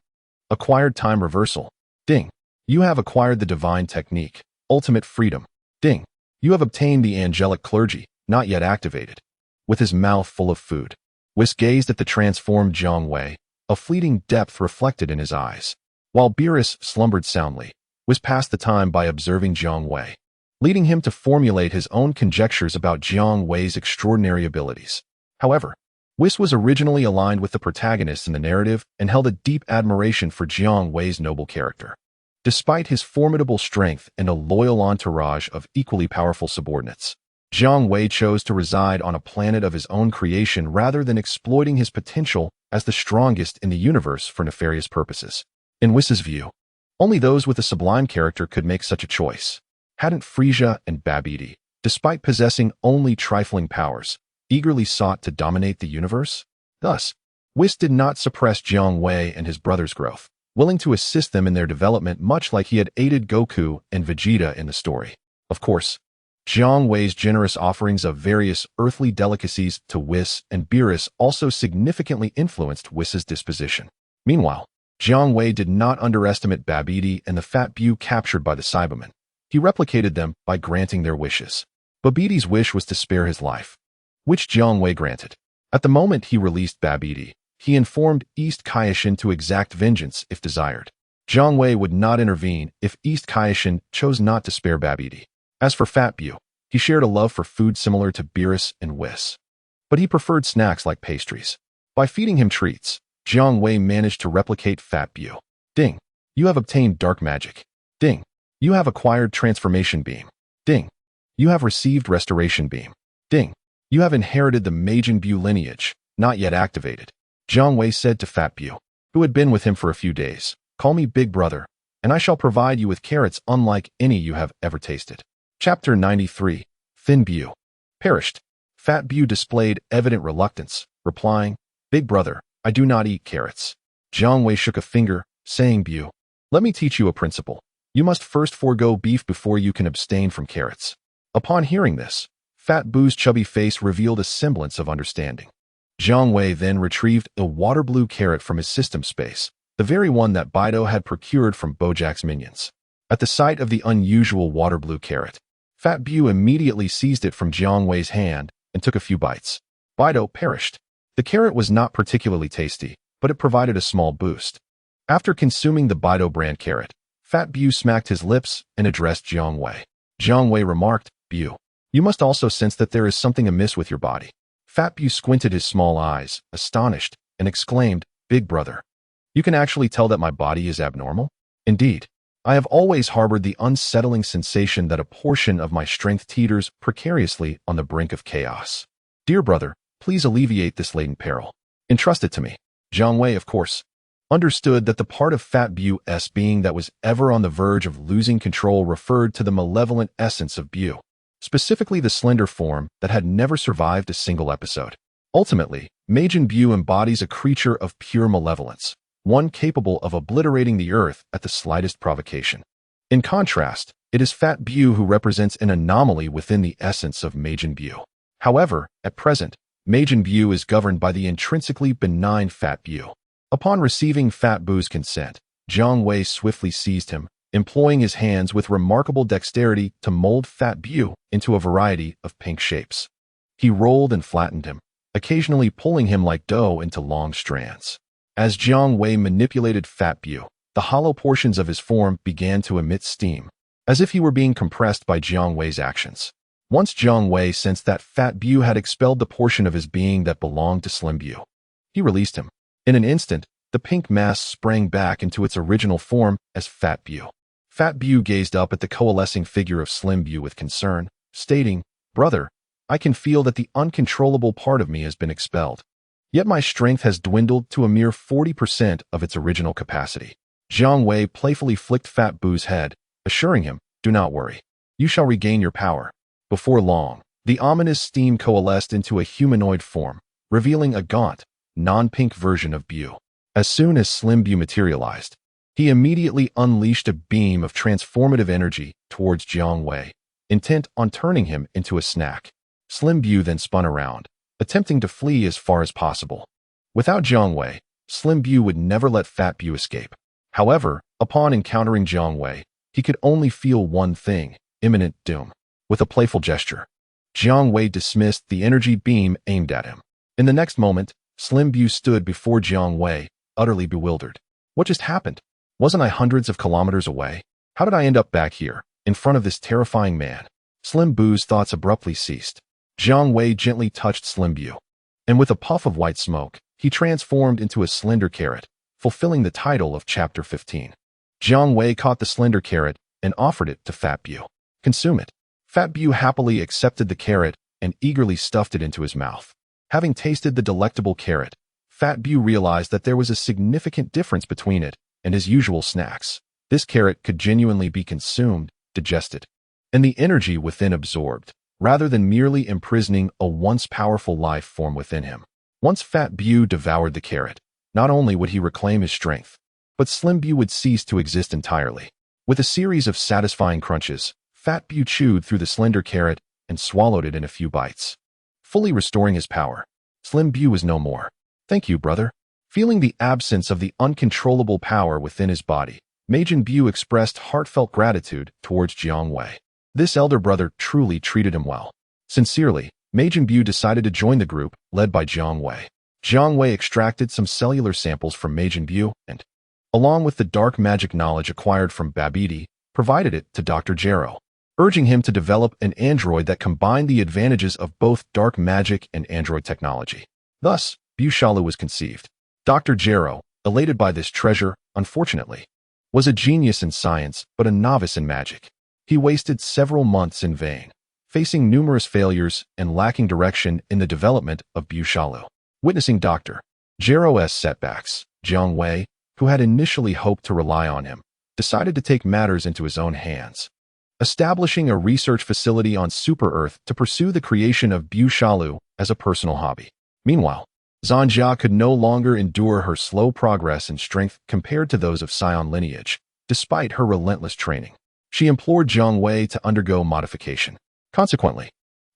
Acquired time reversal. Ding. You have acquired the divine technique, ultimate freedom. Ding. You have obtained the angelic clergy, not yet activated. With his mouth full of food, Whis gazed at the transformed Jiang Wei, a fleeting depth reflected in his eyes. While Beerus slumbered soundly, Whis passed the time by observing Jiang Wei, leading him to formulate his own conjectures about Jiang Wei's extraordinary abilities. However, Whis was originally aligned with the protagonist in the narrative and held a deep admiration for Jiang Wei's noble character. Despite his formidable strength and a loyal entourage of equally powerful subordinates, Jiang Wei chose to reside on a planet of his own creation rather than exploiting his potential as the strongest in the universe for nefarious purposes. In Whis' view, only those with a sublime character could make such a choice. Hadn't Frieza and Babidi, despite possessing only trifling powers, eagerly sought to dominate the universe? Thus, Whis did not suppress Jiang Wei and his brother's growth, willing to assist them in their development much like he had aided Goku and Vegeta in the story. Of course, Jiang Wei's generous offerings of various earthly delicacies to Whis and Beerus also significantly influenced Whis' disposition. Meanwhile, Jiang Wei did not underestimate Babidi and the Fat Bu captured by the Cybermen. He replicated them by granting their wishes. Babidi's wish was to spare his life, which Jiang Wei granted. At the moment he released Babidi, he informed East Kaio-ken to exact vengeance if desired. Jiang Wei would not intervene if East Kaio-ken chose not to spare Babidi. As for Fat Bu, he shared a love for food similar to Beerus and Whis. But he preferred snacks like pastries. By feeding him treats, Jiang Wei managed to replicate Fat Bu. Ding. You have obtained dark magic. Ding. You have acquired transformation beam. Ding. You have received restoration beam. Ding. You have inherited the Majin Bu lineage, not yet activated. Jiang Wei said to Fat Bu, who had been with him for a few days, "Call me Big Brother, and I shall provide you with carrots unlike any you have ever tasted." Chapter 93. Thin Bu. Perished. Fat Bu displayed evident reluctance, replying, "Big Brother, I do not eat carrots." Jiang Wei shook a finger, saying, "Bu, let me teach you a principle. You must first forego beef before you can abstain from carrots." Upon hearing this, Fat Bu's chubby face revealed a semblance of understanding. Jiang Wei then retrieved a water blue carrot from his system space, the very one that Bido had procured from Bojack's minions. At the sight of the unusual water blue carrot, Fat Bu immediately seized it from Jiang Wei's hand and took a few bites. Bido perished. The carrot was not particularly tasty, but it provided a small boost. After consuming the Bido brand carrot, Fat Bu smacked his lips and addressed Jiang Wei. Jiang Wei remarked, "Bu, you must also sense that there is something amiss with your body." Fat Bu squinted his small eyes, astonished, and exclaimed, "Big Brother, you can actually tell that my body is abnormal?" "Indeed. I have always harbored the unsettling sensation that a portion of my strength teeters precariously on the brink of chaos. Dear brother, please alleviate this latent peril. Entrust it to me." Jiang Wei, of course, understood that the part of Fat Bu's being that was ever on the verge of losing control referred to the malevolent essence of Bu, specifically the slender form that had never survived a single episode. Ultimately, Majin Bu embodies a creature of pure malevolence, one capable of obliterating the earth at the slightest provocation. In contrast, it is Fat Bu who represents an anomaly within the essence of Majin Bu. However, at present, Majin Bu is governed by the intrinsically benign Fat Bu. Upon receiving Fat Bu's consent, Jiang Wei swiftly seized him, employing his hands with remarkable dexterity to mold Fat Bu into a variety of pink shapes. He rolled and flattened him, occasionally pulling him like dough into long strands. As Jiang Wei manipulated Fat Bu, the hollow portions of his form began to emit steam, as if he were being compressed by Jiang Wei's actions. Once Jiang Wei sensed that Fat Bu had expelled the portion of his being that belonged to Slim Bu, he released him. In an instant, the pink mass sprang back into its original form as Fat Bu. Fat Bu gazed up at the coalescing figure of Slim Bu with concern, stating, "Brother, I can feel that the uncontrollable part of me has been expelled. Yet my strength has dwindled to a mere 40% of its original capacity." Jiang Wei playfully flicked Fat Bu's head, assuring him, "Do not worry. You shall regain your power." Before long, the ominous steam coalesced into a humanoid form, revealing a gaunt, non-pink version of Bu. As soon as Slim Bu materialized, he immediately unleashed a beam of transformative energy towards Jiang Wei, intent on turning him into a snack. Slim Bu then spun around, attempting to flee as far as possible. Without Jiang Wei, Slim Bu would never let Fat Bu escape. However, upon encountering Jiang Wei, he could only feel one thing: imminent doom. With a playful gesture, Jiang Wei dismissed the energy beam aimed at him. In the next moment, Slim Bu stood before Jiang Wei, utterly bewildered. What just happened? Wasn't I hundreds of kilometers away? How did I end up back here, in front of this terrifying man? Slim Bu's thoughts abruptly ceased. Jiang Wei gently touched Slim Bu, and with a puff of white smoke, he transformed into a slender carrot, fulfilling the title of Chapter 15. Jiang Wei caught the slender carrot and offered it to Fat Bu. "Consume it." Fat Bu happily accepted the carrot and eagerly stuffed it into his mouth. Having tasted the delectable carrot, Fat Bu realized that there was a significant difference between it and his usual snacks. This carrot could genuinely be consumed, digested, and the energy within absorbed, rather than merely imprisoning a once powerful life form within him. Once Fat Bu devoured the carrot, not only would he reclaim his strength, but Slim Bu would cease to exist entirely. With a series of satisfying crunches, Fat Bu chewed through the slender carrot and swallowed it in a few bites, fully restoring his power. Slim Bu was no more. Thank you, brother. Feeling the absence of the uncontrollable power within his body, Majin Bu expressed heartfelt gratitude towards Jiang Wei. This elder brother truly treated him well. Sincerely, Majin Bu decided to join the group led by Jiang Wei. Jiang Wei extracted some cellular samples from Majin Bu and, along with the dark magic knowledge acquired from Babidi, provided it to Dr. Gero, urging him to develop an android that combined the advantages of both dark magic and android technology. Thus, Bu Shalu was conceived. Dr. Gero, elated by this treasure, unfortunately, was a genius in science but a novice in magic. He wasted several months in vain, facing numerous failures and lacking direction in the development of Bu Shalu. Witnessing Dr. Gero's setbacks, Jiang Wei, who had initially hoped to rely on him, decided to take matters into his own hands, establishing a research facility on Super Earth to pursue the creation of Bu Shalu as a personal hobby. Meanwhile, Zhanjia could no longer endure her slow progress in strength compared to those of Scion lineage, despite her relentless training. She implored Jiang Wei to undergo modification. Consequently,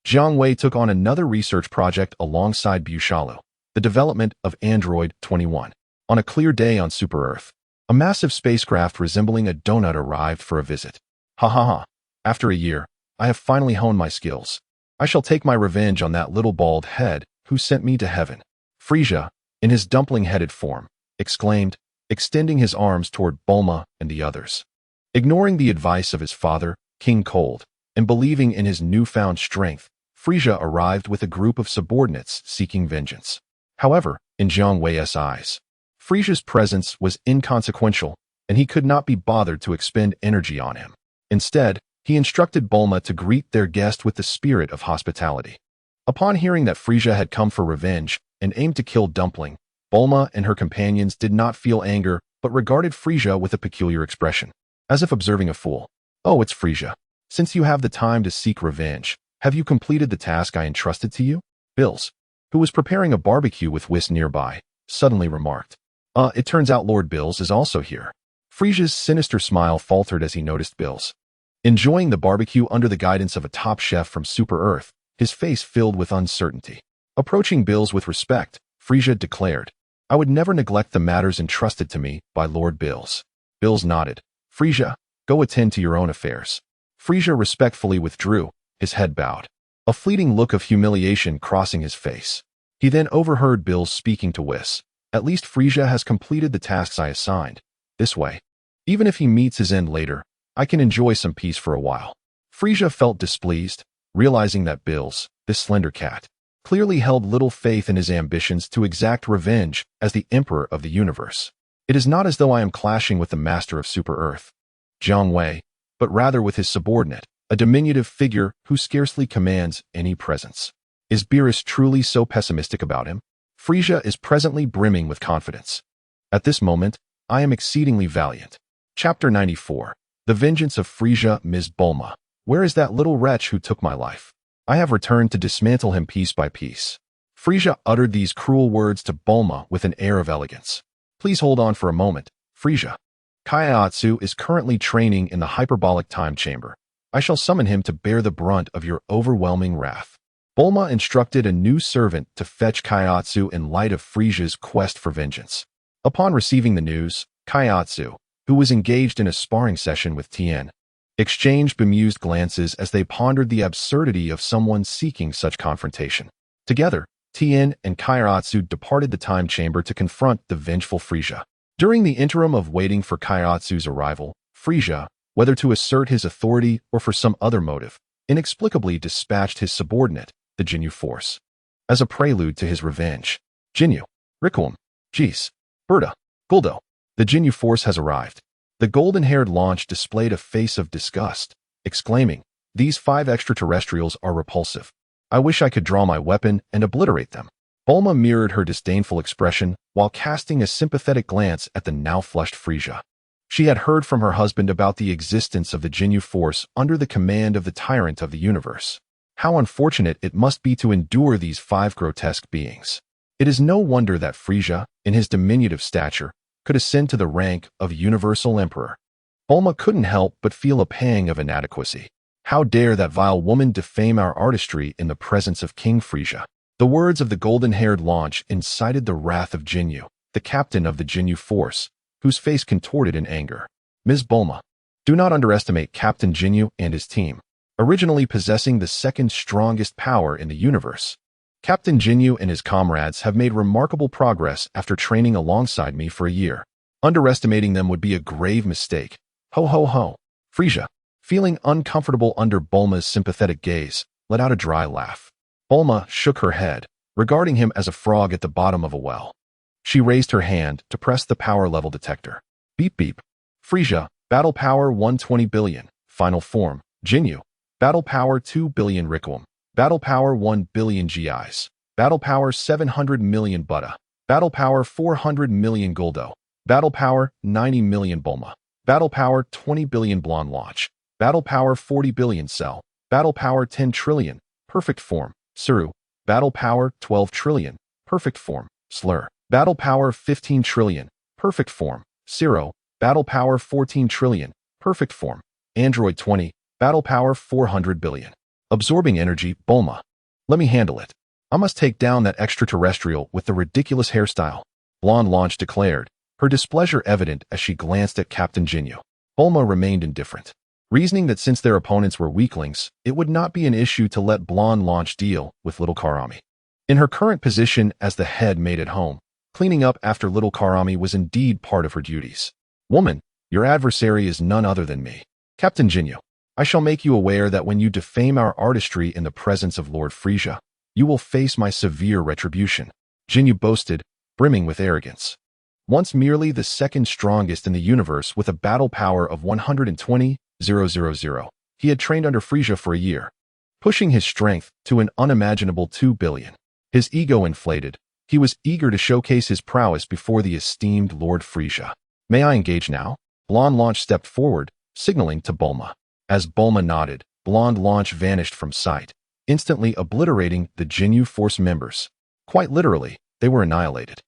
Jiang Wei took on another research project alongside Bu Shalu, the development of Android 21. On a clear day on Super Earth, a massive spacecraft resembling a donut arrived for a visit. Ha ha ha. After a year, I have finally honed my skills. I shall take my revenge on that little bald head who sent me to heaven. Frieza, in his dumpling-headed form, exclaimed, extending his arms toward Bulma and the others. Ignoring the advice of his father, King Cold, and believing in his newfound strength, Frieza arrived with a group of subordinates seeking vengeance. However, in Jiang Wei's eyes, Frieza's presence was inconsequential, and he could not be bothered to expend energy on him. Instead, he instructed Bulma to greet their guest with the spirit of hospitality. Upon hearing that Frieza had come for revenge and aimed to kill Dumpling, Bulma and her companions did not feel anger but regarded Frieza with a peculiar expression, as if observing a fool. Oh, it's Frieza. Since you have the time to seek revenge, have you completed the task I entrusted to you? Bills, who was preparing a barbecue with Whis nearby, suddenly remarked. It turns out Lord Bills is also here. Frieza's sinister smile faltered as he noticed Bills. Enjoying the barbecue under the guidance of a top chef from Super Earth, his face filled with uncertainty. Approaching Bills with respect, Frieza declared, I would never neglect the matters entrusted to me by Lord Bills. Bills nodded. Frieza, go attend to your own affairs. Frieza respectfully withdrew, his head bowed, a fleeting look of humiliation crossing his face. He then overheard Bills speaking to Whis. At least Frieza has completed the tasks I assigned. This way, even if he meets his end later, I can enjoy some peace for a while. Frieza felt displeased, realizing that Bills, this slender cat, clearly held little faith in his ambitions to exact revenge as the Emperor of the universe. It is not as though I am clashing with the Master of Super Earth, Jiang Wei, but rather with his subordinate, a diminutive figure who scarcely commands any presence. Is Beerus truly so pessimistic about him? Frieza is presently brimming with confidence. At this moment, I am exceedingly valiant. Chapter 94. The Vengeance of Frieza. Ms. Bulma. Where is that little wretch who took my life? I have returned to dismantle him piece by piece. Frieza uttered these cruel words to Bulma with an air of elegance. Please hold on for a moment, Frieza. Kaiotsu is currently training in the hyperbolic time chamber. I shall summon him to bear the brunt of your overwhelming wrath. Bulma instructed a new servant to fetch Kaiotsu in light of Frieza's quest for vengeance. Upon receiving the news, Kaiotsu, who was engaged in a sparring session with Tien, exchanged bemused glances as they pondered the absurdity of someone seeking such confrontation. Together, Tien and Kaiotsu departed the time chamber to confront the vengeful Frieza. During the interim of waiting for Kaiotsu's arrival, Frieza, whether to assert his authority or for some other motive, inexplicably dispatched his subordinate, the Jinyu Force, as a prelude to his revenge. Jinyu, Rikuum, Jis, Berta, Guldo. The Jinyu Force has arrived. The golden-haired launch displayed a face of disgust, exclaiming, These 5 extraterrestrials are repulsive. I wish I could draw my weapon and obliterate them. Bulma mirrored her disdainful expression while casting a sympathetic glance at the now flushed Frieza. She had heard from her husband about the existence of the Jinyu Force under the command of the tyrant of the universe. How unfortunate it must be to endure these 5 grotesque beings. It is no wonder that Frieza, in his diminutive stature, could ascend to the rank of Universal Emperor. Bulma couldn't help but feel a pang of inadequacy. How dare that vile woman defame our artistry in the presence of King Frieza? The words of the golden-haired launch incited the wrath of Jinyu, the captain of the Jinyu Force, whose face contorted in anger. Ms. Bulma, do not underestimate Captain Jinyu and his team, originally possessing the second strongest power in the universe. Captain Jinyu and his comrades have made remarkable progress after training alongside me for a year. Underestimating them would be a grave mistake. Ho ho ho. Frieza, feeling uncomfortable under Bulma's sympathetic gaze, let out a dry laugh. Bulma shook her head, regarding him as a frog at the bottom of a well. She raised her hand to press the power level detector. Beep beep. Frieza, battle power 120 billion, final form. Jinyu, battle power 2 billion Rikuum, battle power 1 billion GIs, battle power 700 million Buddha, battle power 400 million Guldo, battle power 90 million Bulma, battle power 20 billion Blonde Launch, battle power 40 billion Cell, battle power 10 trillion, perfect form. Suru, battle power 12 trillion, perfect form. Slur, battle power 15 trillion, perfect form. Zero, battle power 14 trillion, perfect form. Android 20, battle power 400 billion. Absorbing energy, Bulma. Let me handle it. I must take down that extraterrestrial with the ridiculous hairstyle. Blonde Launch declared, her displeasure evident as she glanced at Captain Jinyu. Bulma remained indifferent, reasoning that since their opponents were weaklings, it would not be an issue to let Blonde Launch deal with Little Karami. In her current position as the head maid at home, cleaning up after Little Karami was indeed part of her duties. Woman, your adversary is none other than me. Captain Jinyu, I shall make you aware that when you defame our artistry in the presence of Lord Frieza, you will face my severe retribution. Jinyu boasted, brimming with arrogance. Once merely the second strongest in the universe with a battle power of 120,000, he had trained under Frieza for a year, pushing his strength to an unimaginable 2 billion. His ego inflated, he was eager to showcase his prowess before the esteemed Lord Frieza. May I engage now? Blonde Launch stepped forward, signaling to Bulma. As Bulma nodded, Blonde Launch vanished from sight, instantly obliterating the Jinyu Force members. Quite literally, they were annihilated.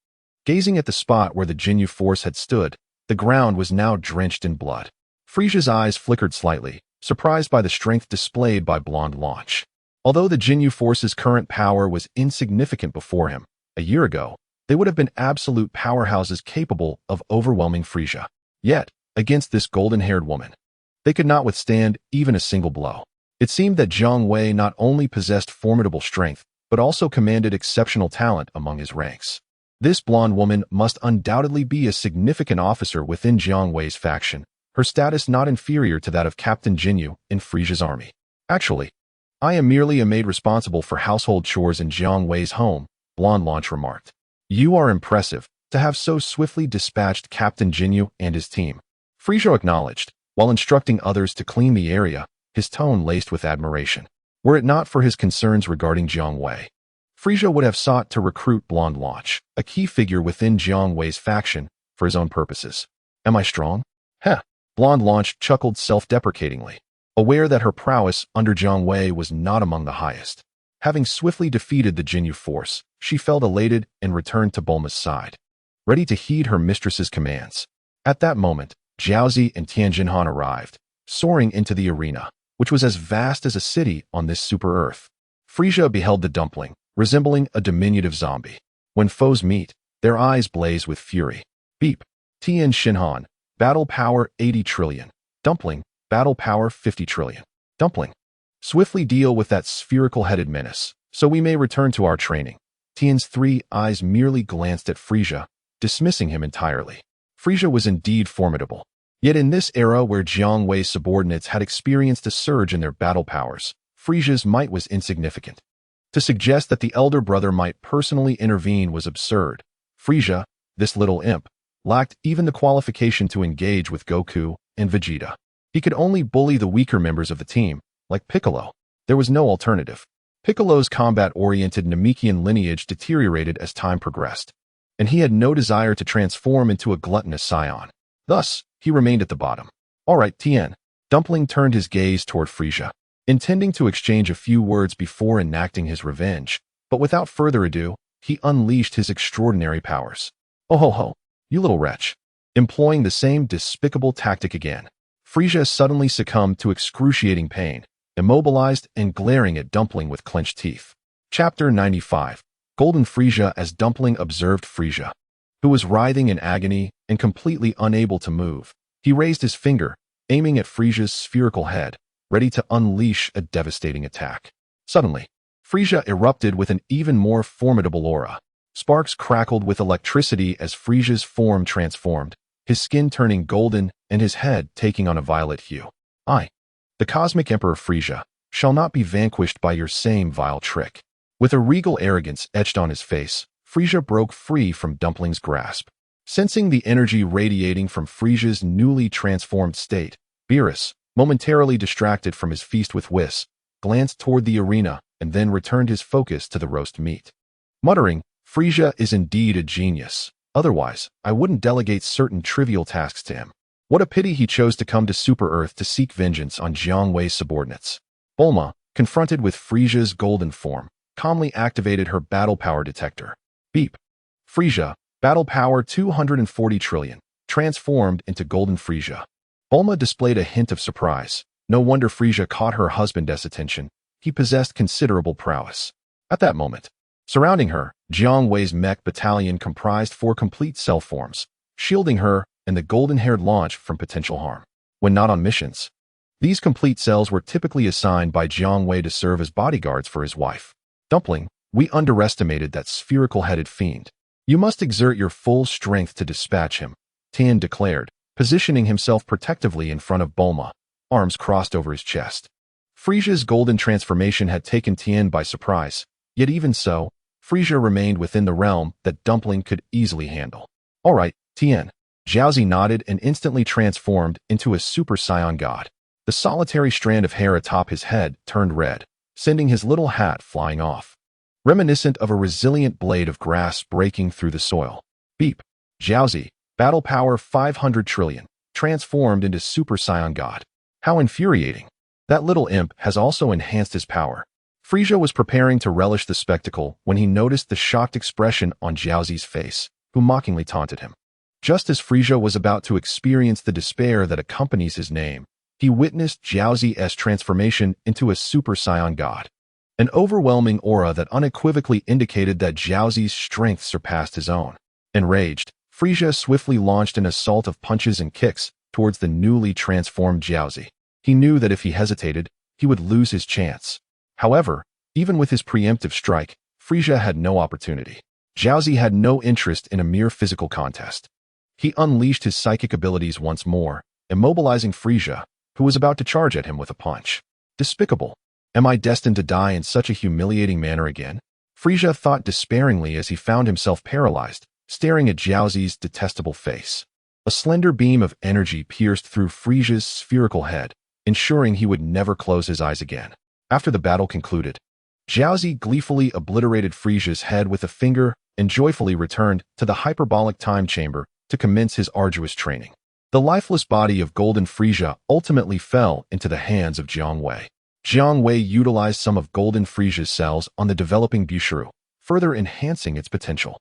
Gazing at the spot where the Jinyu Force had stood, the ground was now drenched in blood. Frieza's eyes flickered slightly, surprised by the strength displayed by Blonde Launch. Although the Jinyu Force's current power was insignificant before him, a year ago, they would have been absolute powerhouses capable of overwhelming Frieza. Yet, against this golden-haired woman, they could not withstand even a single blow. It seemed that Jiang Wei not only possessed formidable strength, but also commanded exceptional talent among his ranks. This blonde woman must undoubtedly be a significant officer within Jiang Wei's faction, her status not inferior to that of Captain Jinyu in Frieza's army. Actually, I am merely a maid responsible for household chores in Jiang Wei's home, Blonde Launch remarked. You are impressive, to have so swiftly dispatched Captain Jinyu and his team. Frieza acknowledged, while instructing others to clean the area, his tone laced with admiration. Were it not for his concerns regarding Jiang Wei, Frieza would have sought to recruit Blonde Launch, a key figure within Jiang Wei's faction, for his own purposes. Am I strong? Heh. Blonde Launch chuckled self-deprecatingly, aware that her prowess under Jiang Wei was not among the highest. Having swiftly defeated the Jinyu Force, she felt elated and returned to Bulma's side, ready to heed her mistress's commands. At that moment, Jiaozi and Tianjinhan arrived, soaring into the arena, which was as vast as a city on this super-Earth. Frieza beheld the dumpling, resembling a diminutive zombie. When foes meet, their eyes blaze with fury. Beep. Tianjinhan, battle power 80 trillion. Dumpling, battle power 50 trillion. Dumpling. Swiftly deal with that spherical-headed menace, so we may return to our training. Tian's 3 eyes merely glanced at Frieza, dismissing him entirely. Frieza was indeed formidable. Yet in this era where Jiang Wei's subordinates had experienced a surge in their battle powers, Frieza's might was insignificant. To suggest that the elder brother might personally intervene was absurd. Frieza, this little imp, lacked even the qualification to engage with Goku and Vegeta. He could only bully the weaker members of the team, like Piccolo. There was no alternative. Piccolo's combat-oriented Namekian lineage deteriorated as time progressed, and he had no desire to transform into a gluttonous scion. Thus, he remained at the bottom. All right, Tien. Dumpling turned his gaze toward Frieza, intending to exchange a few words before enacting his revenge, but without further ado, he unleashed his extraordinary powers. Oh ho ho, you little wretch. Employing the same despicable tactic again, Frieza suddenly succumbed to excruciating pain, immobilized and glaring at Dumpling with clenched teeth. Chapter 95. Golden Frieza. As Dumpling observed Frieza, who was writhing in agony and completely unable to move, he raised his finger, aiming at Frieza's spherical head, ready to unleash a devastating attack. Suddenly, Frieza erupted with an even more formidable aura. Sparks crackled with electricity as Frieza's form transformed, his skin turning golden and his head taking on a violet hue. I, the Cosmic Emperor Frieza, shall not be vanquished by your same vile trick. With a regal arrogance etched on his face, Frieza broke free from Dumpling's grasp. Sensing the energy radiating from Frieza's newly transformed state, Beerus, momentarily distracted from his feast with Whis, glanced toward the arena and then returned his focus to the roast meat. Muttering, Frieza is indeed a genius. Otherwise, I wouldn't delegate certain trivial tasks to him. What a pity he chose to come to Super Earth to seek vengeance on Jiang Wei's subordinates. Bulma, confronted with Frieza's golden form, calmly activated her battle power detector. Beep. Frieza, battle power 240 trillion, transformed into Golden Frieza. Bulma displayed a hint of surprise. No wonder Frieza caught her husband's attention. He possessed considerable prowess. At that moment, surrounding her, Jiang Wei's mech battalion comprised 4 complete cell forms, shielding her and the golden-haired launch from potential harm. When not on missions, these complete cells were typically assigned by Jiang Wei to serve as bodyguards for his wife. Dumpling, we underestimated that spherical-headed fiend. You must exert your full strength to dispatch him, Tien declared, positioning himself protectively in front of Bulma, arms crossed over his chest. Frieza's golden transformation had taken Tien by surprise, yet even so, Frieza remained within the realm that Dumpling could easily handle. All right, Tien. Jiaozi nodded and instantly transformed into a Super Saiyan God. The solitary strand of hair atop his head turned red, sending his little hat flying off, reminiscent of a resilient blade of grass breaking through the soil. Beep. Jiaozi, battle power 500 trillion, transformed into Super Saiyan God. How infuriating. That little imp has also enhanced his power. Frieza was preparing to relish the spectacle when he noticed the shocked expression on Jiaozi's face, who mockingly taunted him. Just as Frieza was about to experience the despair that accompanies his name, he witnessed Jiaozi's transformation into a Super Saiyan God. An overwhelming aura that unequivocally indicated that Jiaozi's strength surpassed his own. Enraged, Frieza swiftly launched an assault of punches and kicks towards the newly transformed Jiaozi. He knew that if he hesitated, he would lose his chance. However, even with his preemptive strike, Frieza had no opportunity. Jiaozi had no interest in a mere physical contest. He unleashed his psychic abilities once more, immobilizing Frieza, who was about to charge at him with a punch. Despicable. Am I destined to die in such a humiliating manner again? Frieza thought despairingly as he found himself paralyzed, staring at Jiaozi's detestable face. A slender beam of energy pierced through Frieza's spherical head, ensuring he would never close his eyes again. After the battle concluded, Jiaozi gleefully obliterated Frieza's head with a finger and joyfully returned to the hyperbolic time chamber to commence his arduous training. The lifeless body of Golden Frieza ultimately fell into the hands of Jiang Wei. Jiang Wei utilized some of Golden Frieza's cells on the developing Bushiru, further enhancing its potential.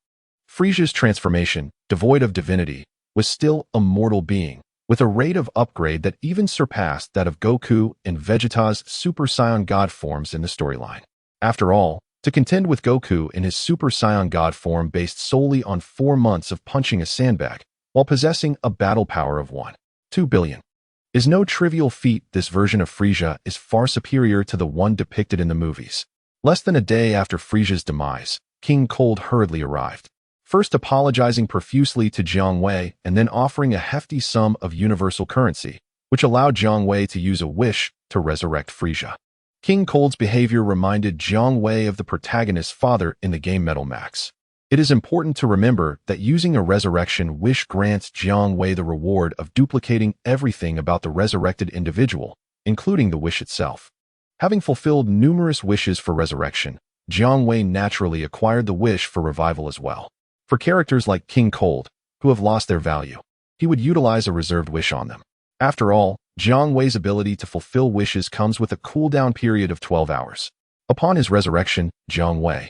Frieza's transformation, devoid of divinity, was still a mortal being, with a rate of upgrade that even surpassed that of Goku and Vegeta's Super Saiyan God forms in the storyline. After all, to contend with Goku in his Super Saiyan God form based solely on 4 months of punching a sandbag, while possessing a battle power of 1.2 billion, is no trivial feat. This version of Frieza is far superior to the one depicted in the movies. Less than a day after Frieza's demise, King Cold hurriedly arrived, first apologizing profusely to Jiang Wei and then offering a hefty sum of universal currency, which allowed Jiang Wei to use a wish to resurrect Frieza. King Cold's behavior reminded Jiang Wei of the protagonist's father in the game Metal Max. It is important to remember that using a resurrection wish grants Jiang Wei the reward of duplicating everything about the resurrected individual, including the wish itself. Having fulfilled numerous wishes for resurrection, Jiang Wei naturally acquired the wish for revival as well. For characters like King Cold, who have lost their value, he would utilize a reserved wish on them. After all, Jiang Wei's ability to fulfill wishes comes with a cooldown period of 12 hours. Upon his resurrection, Jiang Wei,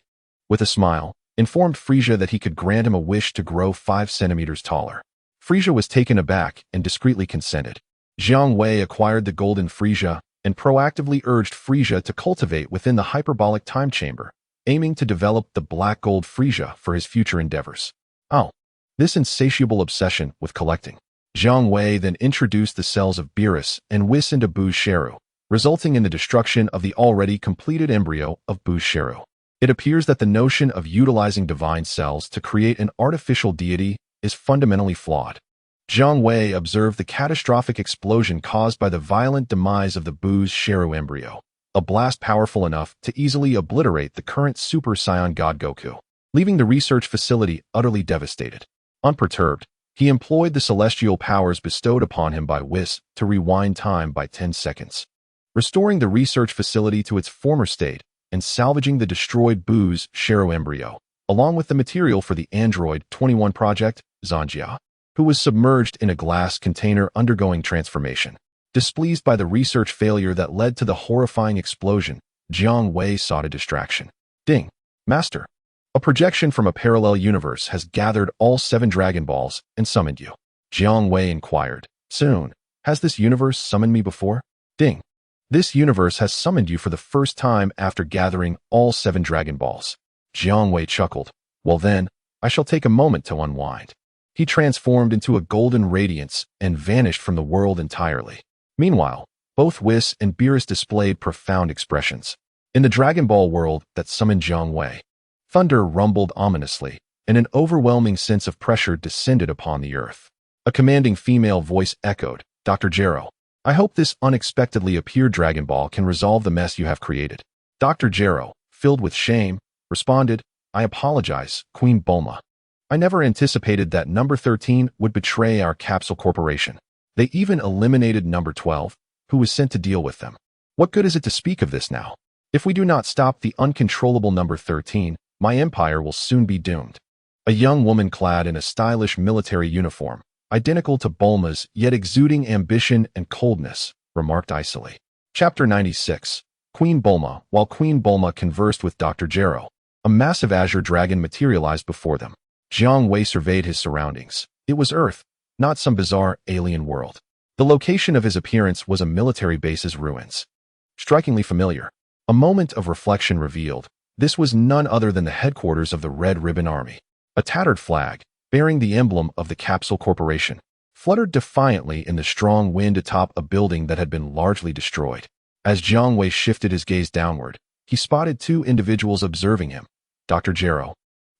with a smile, informed Frieza that he could grant him a wish to grow 5 centimeters taller. Frieza was taken aback and discreetly consented. Jiang Wei acquired the golden Frieza and proactively urged Frieza to cultivate within the hyperbolic time chamber, aiming to develop the black gold Frieza for his future endeavors. Oh, this insatiable obsession with collecting. Jiang Wei then introduced the cells of Beerus and Whis into Bu's Sheru, resulting in the destruction of the already completed embryo of Bu's Sheru. It appears that the notion of utilizing divine cells to create an artificial deity is fundamentally flawed. Jiang Wei observed the catastrophic explosion caused by the violent demise of the Bu's Sheru embryo, a blast powerful enough to easily obliterate the current Super Saiyan God Goku, leaving the research facility utterly devastated. Unperturbed, he employed the celestial powers bestowed upon him by Whis to rewind time by 10 seconds, restoring the research facility to its former state and salvaging the destroyed Bu's Sheru embryo, along with the material for the Android 21 project, Zanjia, who was submerged in a glass container undergoing transformation. Displeased by the research failure that led to the horrifying explosion, Jiang Wei sought a distraction. Ding! Master! A projection from a parallel universe has gathered all 7 Dragon Balls and summoned you. Jiang Wei inquired. Soon, has this universe summoned me before? Ding! This universe has summoned you for the first time after gathering all 7 Dragon Balls. Jiang Wei chuckled. Well then, I shall take a moment to unwind. He transformed into a golden radiance and vanished from the world entirely. Meanwhile, both Whis and Beerus displayed profound expressions. In the Dragon Ball world that summoned Jiang Wei, thunder rumbled ominously, and an overwhelming sense of pressure descended upon the earth. A commanding female voice echoed, Dr. Gero, I hope this unexpectedly appeared Dragon Ball can resolve the mess you have created. Dr. Gero, filled with shame, responded, I apologize, Queen Bulma. I never anticipated that number 13 would betray our capsule corporation. They even eliminated number 12, who was sent to deal with them. What good is it to speak of this now? If we do not stop the uncontrollable number 13, my empire will soon be doomed. A young woman clad in a stylish military uniform, identical to Bulma's yet exuding ambition and coldness, remarked icily. Chapter 96. Queen Bulma. While Queen Bulma conversed with Dr. Gero, a massive azure dragon materialized before them. Jiang Wei surveyed his surroundings. It was Earth, not some bizarre alien world. The location of his appearance was a military base's ruins. Strikingly familiar. A moment of reflection revealed, this was none other than the headquarters of the Red Ribbon Army. A tattered flag, bearing the emblem of the Capsule Corporation, fluttered defiantly in the strong wind atop a building that had been largely destroyed. As Jiang Wei shifted his gaze downward, he spotted 2 individuals observing him. Dr. Gero,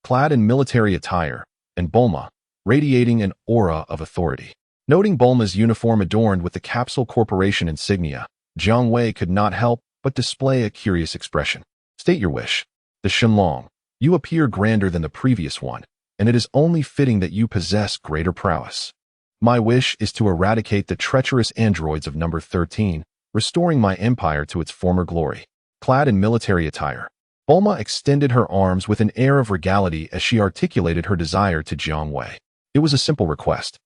clad in military attire, and Bulma, radiating an aura of authority. Noting Bulma's uniform adorned with the Capsule Corporation insignia, Jiang Wei could not help but display a curious expression. State your wish. The Shenlong, you appear grander than the previous one, and it is only fitting that you possess greater prowess. My wish is to eradicate the treacherous androids of number 13, restoring my empire to its former glory. Clad in military attire, Bulma extended her arms with an air of regality as she articulated her desire to Jiang Wei. It was a simple request.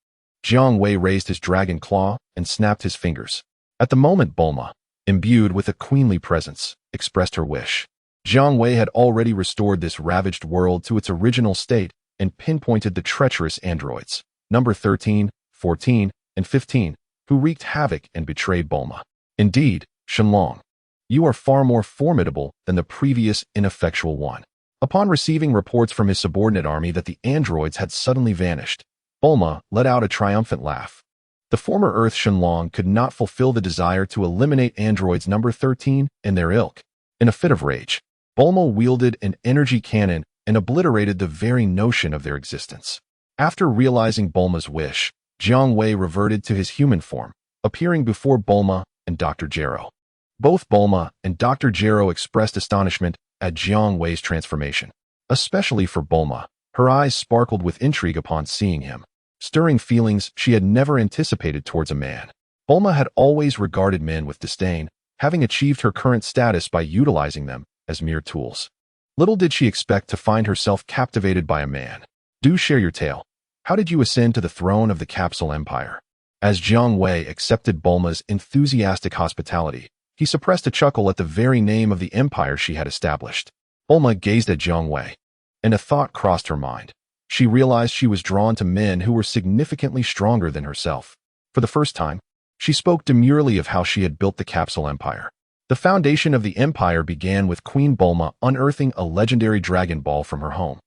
Jiang Wei raised his dragon claw and snapped his fingers. At the moment, Bulma, imbued with a queenly presence, expressed her wish. Jiang Wei had already restored this ravaged world to its original state and pinpointed the treacherous androids, number 13, 14, and 15, who wreaked havoc and betrayed Bulma. Indeed, Shenlong, you are far more formidable than the previous ineffectual one. Upon receiving reports from his subordinate army that the androids had suddenly vanished, Bulma let out a triumphant laugh. The former Earth Shenlong could not fulfill the desire to eliminate androids number 13 and their ilk. In a fit of rage, Bulma wielded an energy cannon and obliterated the very notion of their existence. After realizing Bulma's wish, Jiang Wei reverted to his human form, appearing before Bulma and Dr. Gero. Both Bulma and Dr. Gero expressed astonishment at Jiang Wei's transformation. Especially for Bulma, her eyes sparkled with intrigue upon seeing him, stirring feelings she had never anticipated towards a man. Bulma had always regarded men with disdain, having achieved her current status by utilizing them as mere tools. Little did she expect to find herself captivated by a man. Do share your tale. How did you ascend to the throne of the Capsule Empire? As Jiang Wei accepted Bulma's enthusiastic hospitality, he suppressed a chuckle at the very name of the empire she had established. Bulma gazed at Jiang Wei, and a thought crossed her mind. She realized she was drawn to men who were significantly stronger than herself. For the first time, she spoke demurely of how she had built the Capsule Empire. The foundation of the empire began with Queen Bulma unearthing a legendary Dragon Ball from her home,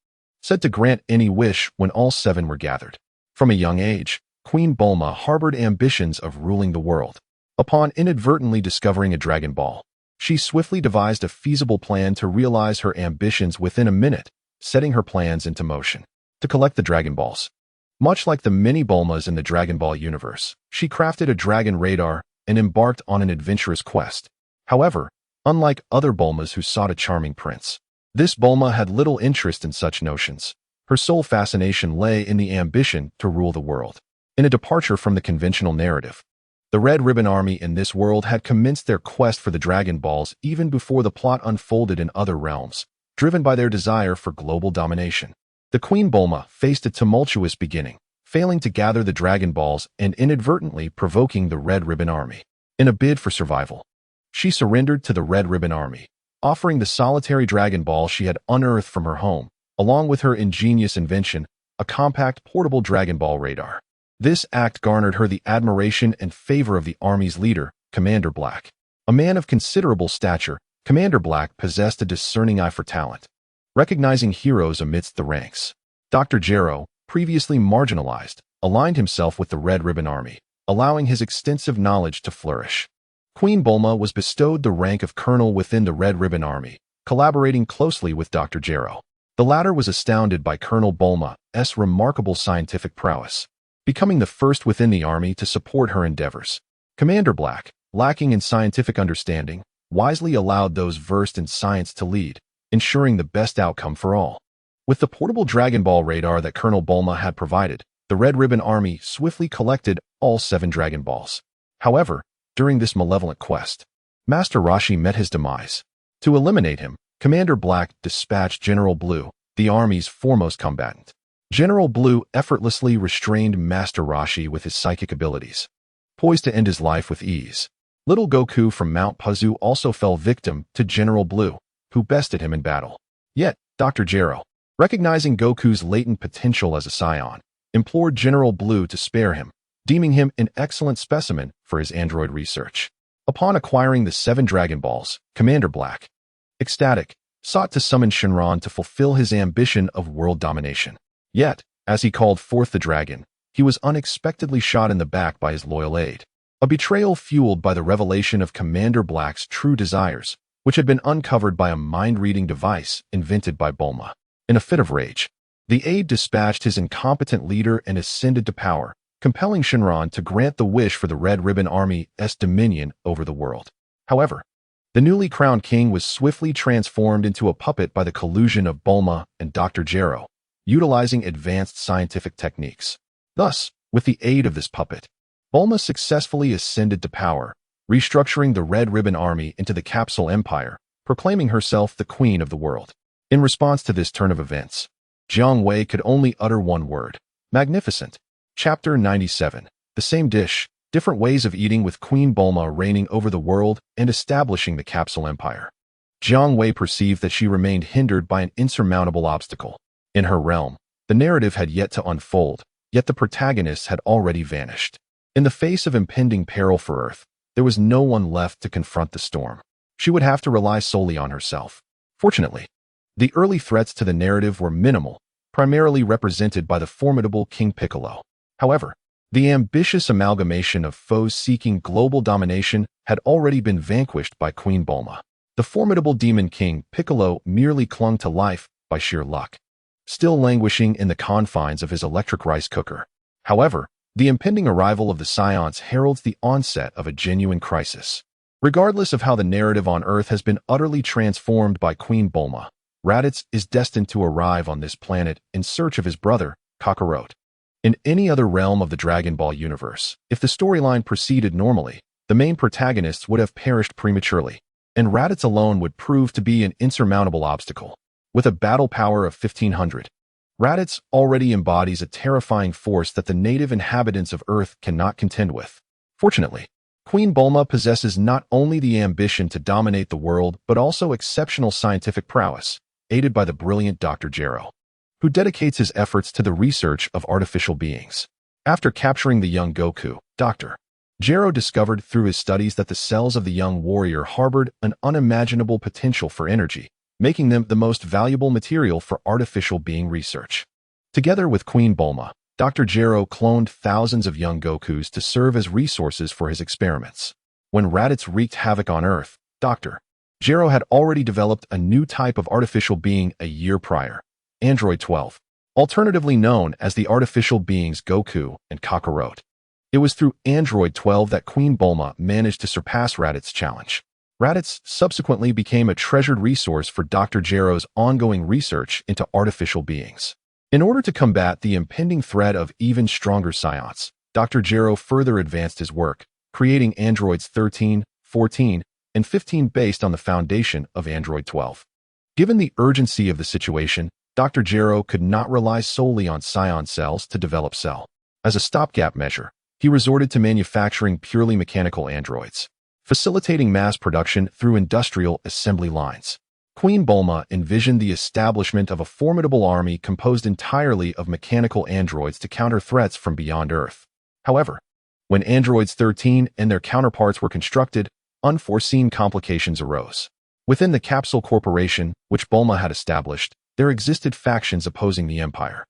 said to grant any wish when all 7 were gathered. From a young age, Queen Bulma harbored ambitions of ruling the world. Upon inadvertently discovering a Dragon Ball, she swiftly devised a feasible plan to realize her ambitions within a minute, setting her plans into motion. To collect the Dragon Balls. Much like the many Bulmas in the Dragon Ball universe, she crafted a dragon radar and embarked on an adventurous quest. However, unlike other Bulmas who sought a charming prince, this Bulma had little interest in such notions. Her sole fascination lay in the ambition to rule the world. In a departure from the conventional narrative, the Red Ribbon Army in this world had commenced their quest for the Dragon Balls even before the plot unfolded in other realms, driven by their desire for global domination. The Queen Bulma faced a tumultuous beginning, failing to gather the Dragon Balls and inadvertently provoking the Red Ribbon Army. In a bid for survival, she surrendered to the Red Ribbon Army, offering the solitary Dragon Ball she had unearthed from her home, along with her ingenious invention, a compact portable Dragon Ball radar. This act garnered her the admiration and favor of the army's leader, Commander Black. A man of considerable stature, Commander Black possessed a discerning eye for talent, recognizing heroes amidst the ranks. Dr. Gero, previously marginalized, aligned himself with the Red Ribbon Army, allowing his extensive knowledge to flourish. Queen Bulma was bestowed the rank of colonel within the Red Ribbon Army, collaborating closely with Dr. Gero. The latter was astounded by Colonel Bulma's remarkable scientific prowess, becoming the first within the army to support her endeavors. Commander Black, lacking in scientific understanding, wisely allowed those versed in science to lead, ensuring the best outcome for all. With the portable Dragon Ball radar that Colonel Bulma had provided, the Red Ribbon Army swiftly collected all 7 Dragon Balls. However, during this malevolent quest, Master Roshi met his demise. To eliminate him, Commander Black dispatched General Blue, the army's foremost combatant. General Blue effortlessly restrained Master Roshi with his psychic abilities, poised to end his life with ease. Little Goku from Mount Pazu also fell victim to General Blue, who bested him in battle. Yet, Dr. Gero, recognizing Goku's latent potential as a scion, implored General Blue to spare him, deeming him an excellent specimen for his android research. Upon acquiring the 7 Dragon Balls, Commander Black, ecstatic, sought to summon Shenron to fulfill his ambition of world domination. Yet, as he called forth the dragon, he was unexpectedly shot in the back by his loyal aide. A betrayal fueled by the revelation of Commander Black's true desires, which had been uncovered by a mind-reading device invented by Bulma. In a fit of rage, the aide dispatched his incompetent leader and ascended to power, compelling Shenron to grant the wish for the Red Ribbon Army's dominion over the world. However, the newly crowned king was swiftly transformed into a puppet by the collusion of Bulma and Dr. Gero, utilizing advanced scientific techniques. Thus, with the aid of this puppet, Bulma successfully ascended to power, restructuring the Red Ribbon Army into the Capsule Empire, proclaiming herself the queen of the world. In response to this turn of events, Jiang Wei could only utter one word: magnificent. Chapter 97. The same dish, different ways of eating with Queen Bulma reigning over the world and establishing the Capsule Empire. Jiang Wei perceived that she remained hindered by an insurmountable obstacle. In her realm, the narrative had yet to unfold, yet the protagonists had already vanished. In the face of impending peril for Earth, there was no one left to confront the storm. She would have to rely solely on herself. Fortunately, the early threats to the narrative were minimal, primarily represented by the formidable King Piccolo. However, the ambitious amalgamation of foes seeking global domination had already been vanquished by Queen Bulma. The formidable Demon King Piccolo merely clung to life by sheer luck, still languishing in the confines of his electric rice cooker. However, the impending arrival of the Scions heralds the onset of a genuine crisis. Regardless of how the narrative on Earth has been utterly transformed by Queen Bulma, Raditz is destined to arrive on this planet in search of his brother, Kakarot. In any other realm of the Dragon Ball universe, if the storyline proceeded normally, the main protagonists would have perished prematurely, and Raditz alone would prove to be an insurmountable obstacle. With a battle power of 1500, Raditz already embodies a terrifying force that the native inhabitants of Earth cannot contend with. Fortunately, Queen Bulma possesses not only the ambition to dominate the world but also exceptional scientific prowess, aided by the brilliant Dr. Gero, who dedicates his efforts to the research of artificial beings. After capturing the young Goku, Dr. Gero discovered through his studies that the cells of the young warrior harbored an unimaginable potential for energy, making them the most valuable material for artificial being research. Together with Queen Bulma, Dr. Gero cloned thousands of young Gokus to serve as resources for his experiments. When Raditz wreaked havoc on Earth, Dr. Gero had already developed a new type of artificial being a year prior, Android 12, alternatively known as the artificial beings Goku and Kakarot. It was through Android 12 that Queen Bulma managed to surpass Raditz's challenge. Raditz subsequently became a treasured resource for Dr. Gero's ongoing research into artificial beings. In order to combat the impending threat of even stronger psions, Dr. Gero further advanced his work, creating androids 13, 14, and 15 based on the foundation of Android 12. Given the urgency of the situation, Dr. Gero could not rely solely on psion cells to develop cell. As a stopgap measure, he resorted to manufacturing purely mechanical androids, facilitating mass production through industrial assembly lines. Queen Bulma envisioned the establishment of a formidable army composed entirely of mechanical androids to counter threats from beyond Earth. However, when androids 13 and their counterparts were constructed, unforeseen complications arose. Within the Capsule Corporation, which Bulma had established, there existed factions opposing the Empire.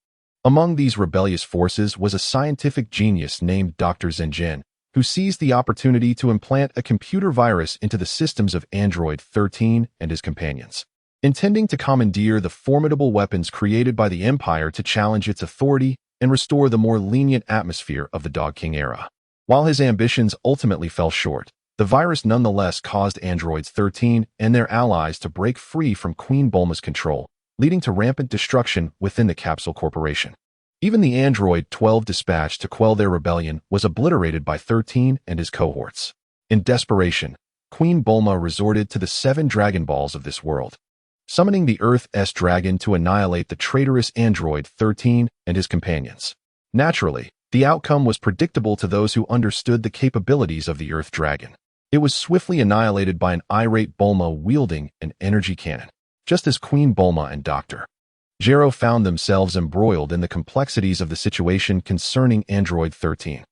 Among these rebellious forces was a scientific genius named Dr. Zenjin, who seized the opportunity to implant a computer virus into the systems of Android 13 and his companions, intending to commandeer the formidable weapons created by the Empire to challenge its authority and restore the more lenient atmosphere of the Dog King era. While his ambitions ultimately fell short, the virus nonetheless caused Androids 13 and their allies to break free from Queen Bulma's control, leading to rampant destruction within the Capsule Corporation. Even the Android 12 dispatch to quell their rebellion was obliterated by 13 and his cohorts. In desperation, Queen Bulma resorted to the 7 Dragon Balls of this world, summoning the Earth's dragon to annihilate the traitorous Android 13 and his companions. Naturally, the outcome was predictable to those who understood the capabilities of the Earth Dragon. It was swiftly annihilated by an irate Bulma wielding an energy cannon, just as Queen Bulma and Dr. Gero found themselves embroiled in the complexities of the situation concerning Android 13.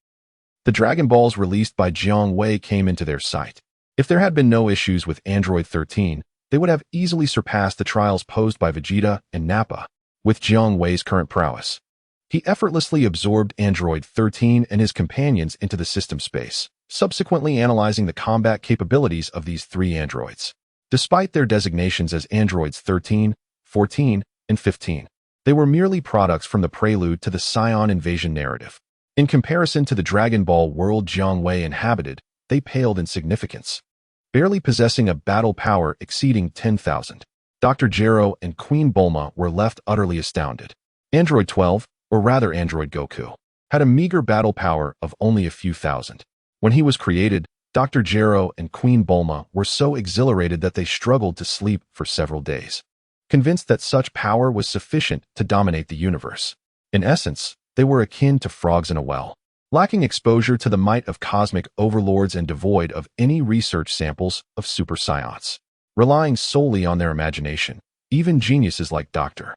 The Dragon Balls released by Jiang Wei came into their sight. If there had been no issues with Android 13, they would have easily surpassed the trials posed by Vegeta and Nappa. With Jiang Wei's current prowess, he effortlessly absorbed Android 13 and his companions into the system space, subsequently analyzing the combat capabilities of these 3 androids. Despite their designations as Androids 13, 14, and 15, they were merely products from the prelude to the Scion invasion narrative. In comparison to the Dragon Ball world Jiang Wei inhabited, they paled in significance, barely possessing a battle power exceeding 10,000. Dr. Gero and Queen Bulma were left utterly astounded. Android 12, or rather Android Goku, had a meager battle power of only a few thousand. When he was created, Dr. Gero and Queen Bulma were so exhilarated that they struggled to sleep for several days, convinced that such power was sufficient to dominate the universe. In essence, they were akin to frogs in a well, lacking exposure to the might of cosmic overlords and devoid of any research samples of super scions. Relying solely on their imagination, even geniuses like Dr.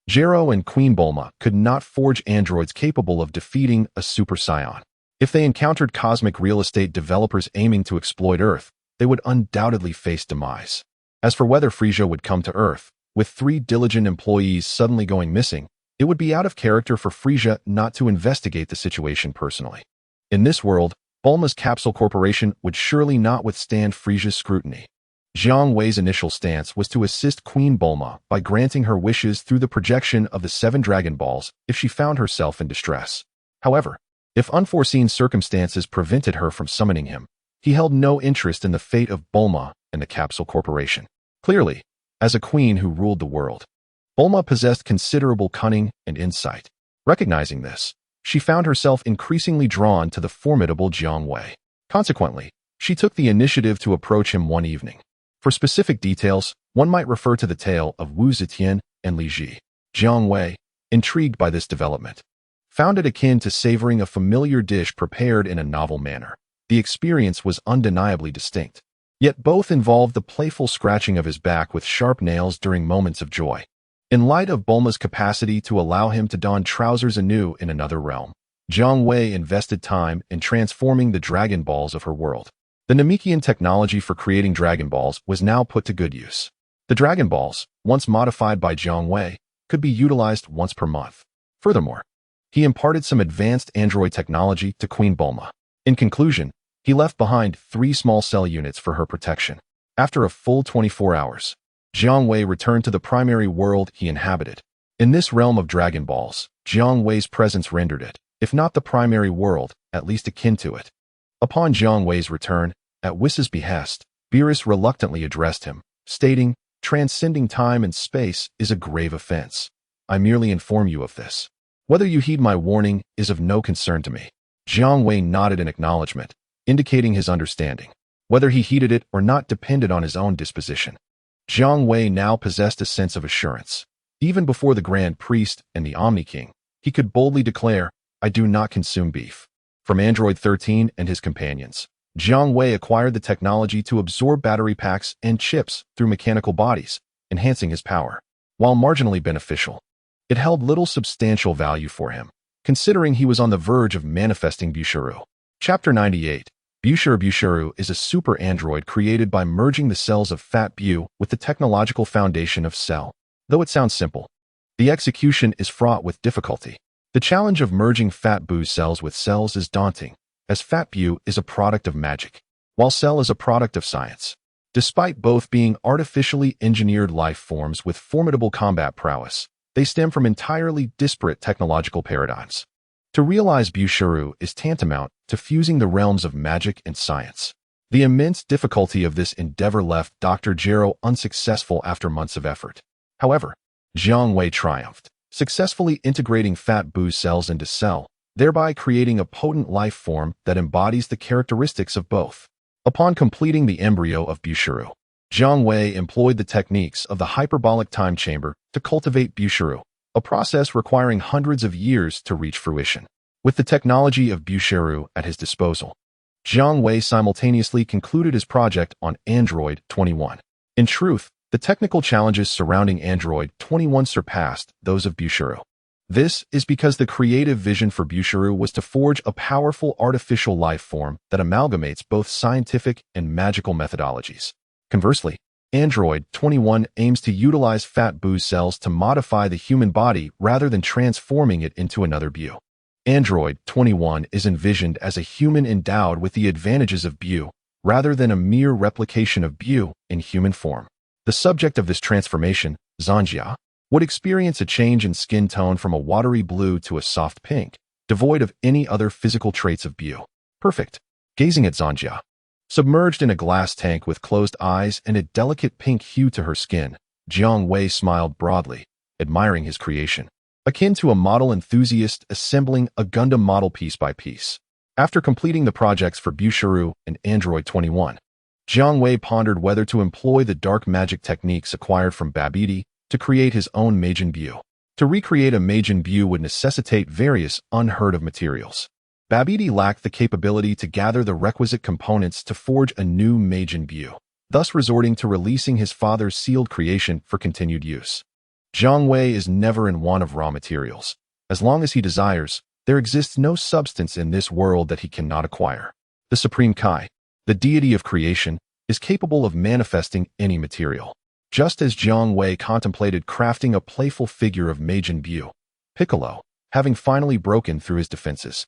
Gero and Queen Bulma could not forge androids capable of defeating a super scion. If they encountered cosmic real estate developers aiming to exploit Earth, they would undoubtedly face demise. As for whether Frieza would come to Earth, with 3 diligent employees suddenly going missing, it would be out of character for Frieza not to investigate the situation personally. In this world, Bulma's Capsule Corporation would surely not withstand Frieza's scrutiny. Jiang Wei's initial stance was to assist Queen Bulma by granting her wishes through the projection of the 7 Dragon Balls if she found herself in distress. However, if unforeseen circumstances prevented her from summoning him, he held no interest in the fate of Bulma and the Capsule Corporation. Clearly, as a queen who ruled the world, Bulma possessed considerable cunning and insight. Recognizing this, she found herself increasingly drawn to the formidable Jiang Wei. Consequently, She took the initiative to approach him one evening. For specific details, one might refer to the tale of Wu Zetian and Li Ji. Jiang Wei, intrigued by this development, found it akin to savoring a familiar dish prepared in a novel manner. The experience was undeniably distinct. Yet both involved the playful scratching of his back with sharp nails during moments of joy. In light of Bulma's capacity to allow him to don trousers anew in another realm, Jiang Wei invested time in transforming the Dragon Balls of her world. The Namekian technology for creating Dragon Balls was now put to good use. The Dragon Balls, once modified by Jiang Wei, could be utilized once per month. Furthermore, he imparted some advanced android technology to Queen Bulma. In conclusion, he left behind 3 small cell units for her protection. After a full 24 hours, Jiang Wei returned to the primary world he inhabited. In this realm of Dragon Balls, Jiang Wei's presence rendered it, if not the primary world, at least akin to it. Upon Jiang Wei's return, at Whis' behest, Beerus reluctantly addressed him, stating, "Transcending time and space is a grave offense. I merely inform you of this. Whether you heed my warning is of no concern to me." Jiang Wei nodded in acknowledgement, indicating his understanding. Whether he heeded it or not depended on his own disposition. Jiang Wei now possessed a sense of assurance. Even before the Grand Priest and the Omni King, he could boldly declare, "I do not consume beef." From Android 13 and his companions, Jiang Wei acquired the technology to absorb battery packs and chips through mechanical bodies, enhancing his power. While marginally beneficial, it held little substantial value for him, considering he was on the verge of manifesting Bushiru. Chapter 98. Bushiru is a super android created by merging the cells of Fat Bu with the technological foundation of Cell. Though it sounds simple, the execution is fraught with difficulty. The challenge of merging Fat Bu's cells with cells is daunting, as Fat Bu is a product of magic, while Cell is a product of science. Despite both being artificially engineered life forms with formidable combat prowess, they stem from entirely disparate technological paradigms. To realize Bushiru is tantamount to fusing the realms of magic and science. The immense difficulty of this endeavor left Dr. Gero unsuccessful after months of effort. However, Jiang Wei triumphed, successfully integrating Fat Bu's cells into Cell, thereby creating a potent life form that embodies the characteristics of both. Upon completing the embryo of Bushiru, Jiang Wei employed the techniques of the hyperbolic time chamber to cultivate Bushiru, a process requiring hundreds of years to reach fruition. With the technology of Bushiru at his disposal, Jiang Wei simultaneously concluded his project on Android 21. In truth, the technical challenges surrounding Android 21 surpassed those of Bushiru. This is because the creative vision for Bushiru was to forge a powerful artificial life form that amalgamates both scientific and magical methodologies. Conversely, Android 21 aims to utilize Fat Bu's cells to modify the human body rather than transforming it into another Bu. Android 21 is envisioned as a human endowed with the advantages of Bu, rather than a mere replication of Bu in human form. The subject of this transformation, Zanjia, would experience a change in skin tone from a watery blue to a soft pink, devoid of any other physical traits of Bu. Perfect. Gazing at Zanjia, submerged in a glass tank with closed eyes and a delicate pink hue to her skin, Jiang Wei smiled broadly, admiring his creation, akin to a model enthusiast assembling a Gundam model piece by piece. After completing the projects for Bushiru and Android 21, Jiang Wei pondered whether to employ the dark magic techniques acquired from Babidi to create his own Meijin Bu. To recreate a Meijin Bu would necessitate various unheard-of materials. Babidi lacked the capability to gather the requisite components to forge a new Meijin Bu, thus resorting to releasing his father's sealed creation for continued use. Jiang Wei is never in want of raw materials. As long as he desires, there exists no substance in this world that he cannot acquire. The Supreme Kai, the deity of creation, is capable of manifesting any material. Just as Jiang Wei contemplated crafting a playful figure of Meijin Bu, Piccolo, having finally broken through his defenses,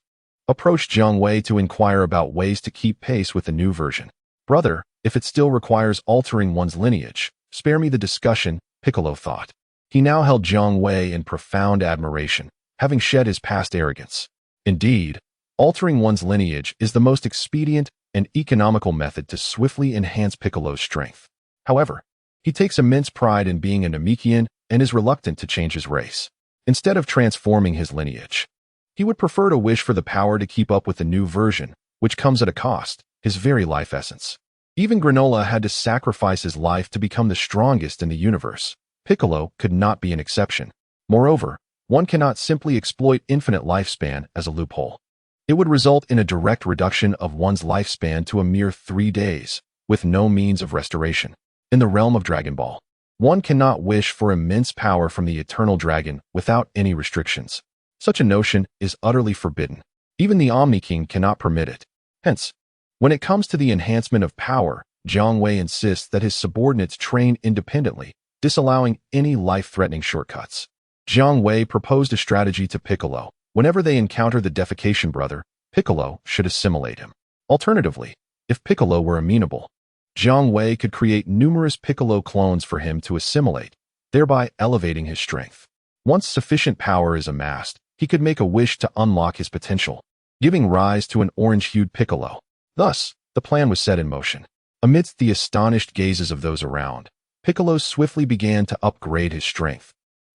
approached Jiang Wei to inquire about ways to keep pace with the new version. "Brother, if it still requires altering one's lineage, spare me the discussion," Piccolo thought. He now held Jiang Wei in profound admiration, having shed his past arrogance. Indeed, altering one's lineage is the most expedient and economical method to swiftly enhance Piccolo's strength. However, he takes immense pride in being a Namekian and is reluctant to change his race. Instead of transforming his lineage, he would prefer to wish for the power to keep up with the new version, which comes at a cost. his very life essence. Even Granola had to sacrifice his life to become the strongest in the universe. Piccolo could not be an exception. Moreover, one cannot simply exploit infinite lifespan as a loophole. It would result in a direct reduction of one's lifespan to a mere 3 days, with no means of restoration. In the realm of Dragon Ball, one cannot wish for immense power from the eternal dragon without any restrictions. Such a notion is utterly forbidden. Even the Omni King cannot permit it. Hence, when it comes to the enhancement of power, Jiang Wei insists that his subordinates train independently, disallowing any life-threatening shortcuts. Jiang Wei proposed a strategy to Piccolo. Whenever they encounter the defecation brother, Piccolo should assimilate him. Alternatively, if Piccolo were amenable, Jiang Wei could create numerous Piccolo clones for him to assimilate, thereby elevating his strength. Once sufficient power is amassed, he could make a wish to unlock his potential, giving rise to an orange-hued Piccolo. Thus, the plan was set in motion. Amidst the astonished gazes of those around, Piccolo swiftly began to upgrade his strength,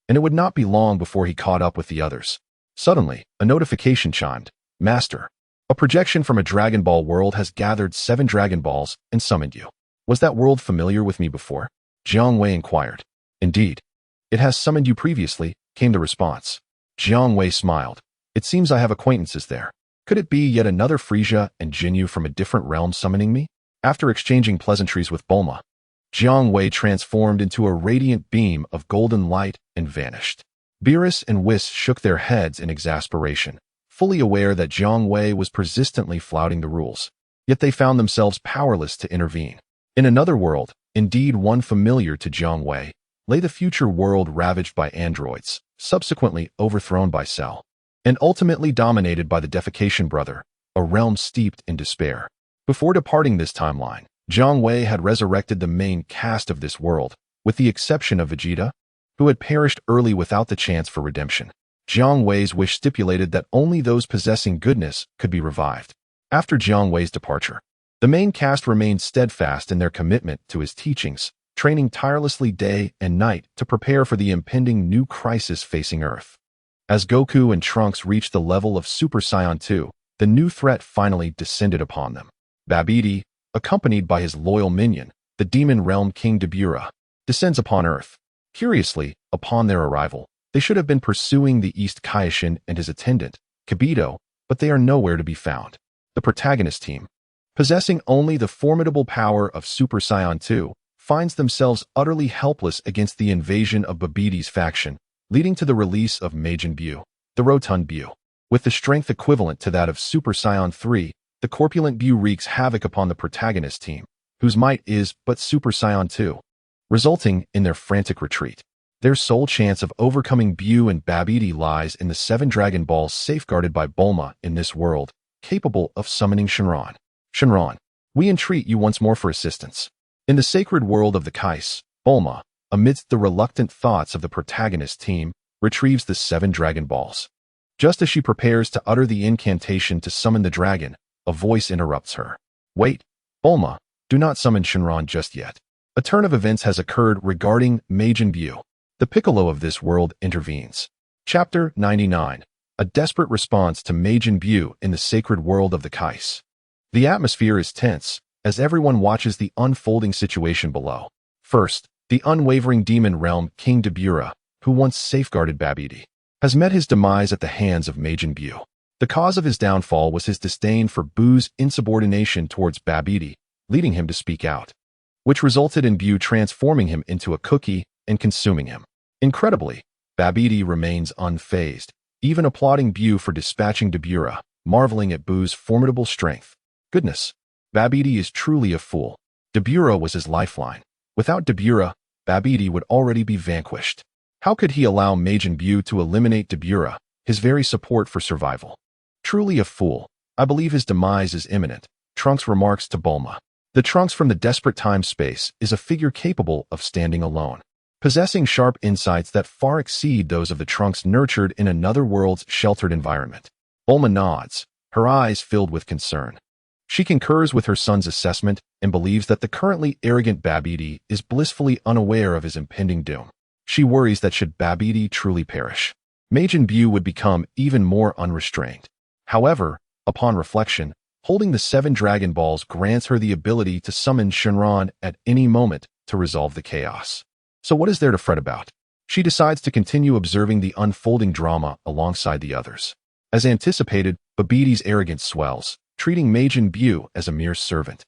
and it would not be long before he caught up with the others. Suddenly, a notification chimed. Master, a projection from a Dragon Ball world has gathered 7 Dragon Balls and summoned you. Was that world familiar with me before? Jiang Wei inquired. Indeed. It has summoned you previously, came the response. Jiang Wei smiled. It seems I have acquaintances there. Could it be yet another Frieza and Jinyu from a different realm summoning me? After exchanging pleasantries with Bulma, Jiang Wei transformed into a radiant beam of golden light and vanished. Beerus and Whis shook their heads in exasperation, fully aware that Jiang Wei was persistently flouting the rules. Yet they found themselves powerless to intervene. In another world, indeed one familiar to Jiang Wei, lay the future world ravaged by androids, subsequently overthrown by Cell, and ultimately dominated by the defecation brother, a realm steeped in despair. Before departing this timeline, Jiang Wei had resurrected the main cast of this world, with the exception of Vegeta, who had perished early without the chance for redemption. Jiang Wei's wish stipulated that only those possessing goodness could be revived. After Jiang Wei's departure, the main cast remained steadfast in their commitment to his teachings, training tirelessly day and night to prepare for the impending new crisis facing Earth. As Goku and Trunks reached the level of Super Saiyan 2, the new threat finally descended upon them. Babidi, accompanied by his loyal minion, the Demon Realm King Dabura, descends upon Earth. Curiously, upon their arrival, they should have been pursuing the East Kaio-ken and his attendant, Kibito, but they are nowhere to be found. The protagonist team, possessing only the formidable power of Super Saiyan 2, finds themselves utterly helpless against the invasion of Babidi's faction, leading to the release of Majin Buu, the Rotund Buu. With the strength equivalent to that of Super Saiyan 3, the corpulent Buu wreaks havoc upon the protagonist team, whose might is but Super Saiyan 2, resulting in their frantic retreat. Their sole chance of overcoming Buu and Babidi lies in the 7 Dragon Balls safeguarded by Bulma in this world, capable of summoning Shenron. Shenron, we entreat you once more for assistance. In the sacred world of the Kais, Bulma, amidst the reluctant thoughts of the protagonist team, retrieves the 7 Dragon Balls. Just as she prepares to utter the incantation to summon the dragon, a voice interrupts her. Wait, Bulma, do not summon Shenron just yet. A turn of events has occurred regarding Majin Buu. The Piccolo of this world intervenes. Chapter 99. A desperate response to Majin Buu in the sacred world of the Kais. The atmosphere is tense, as everyone watches the unfolding situation below. First, the unwavering demon realm King Dabura, who once safeguarded Babidi, has met his demise at the hands of Majin Buu. The cause of his downfall was his disdain for Buu's insubordination towards Babidi, leading him to speak out, which resulted in Buu transforming him into a cookie and consuming him. Incredibly, Babidi remains unfazed, even applauding Buu for dispatching Dabura, marveling at Buu's formidable strength. Goodness, Babidi is truly a fool. Dabura was his lifeline. Without Dabura, Babidi would already be vanquished. How could he allow Majin Buu to eliminate Dabura, his very support for survival? Truly a fool. I believe his demise is imminent, Trunks remarks to Bulma. The Trunks from the desperate time-space is a figure capable of standing alone, possessing sharp insights that far exceed those of the Trunks nurtured in another world's sheltered environment. Bulma nods, her eyes filled with concern. She concurs with her son's assessment and believes that the currently arrogant Babidi is blissfully unaware of his impending doom. She worries that should Babidi truly perish, Majin Buu would become even more unrestrained. However, upon reflection, Holding the 7 Dragon Balls grants her the ability to summon Shenron at any moment to resolve the chaos. So what is there to fret about? She decides to continue observing the unfolding drama alongside the others. As anticipated, Babbidi's arrogance swells, treating Majin Buu as a mere servant,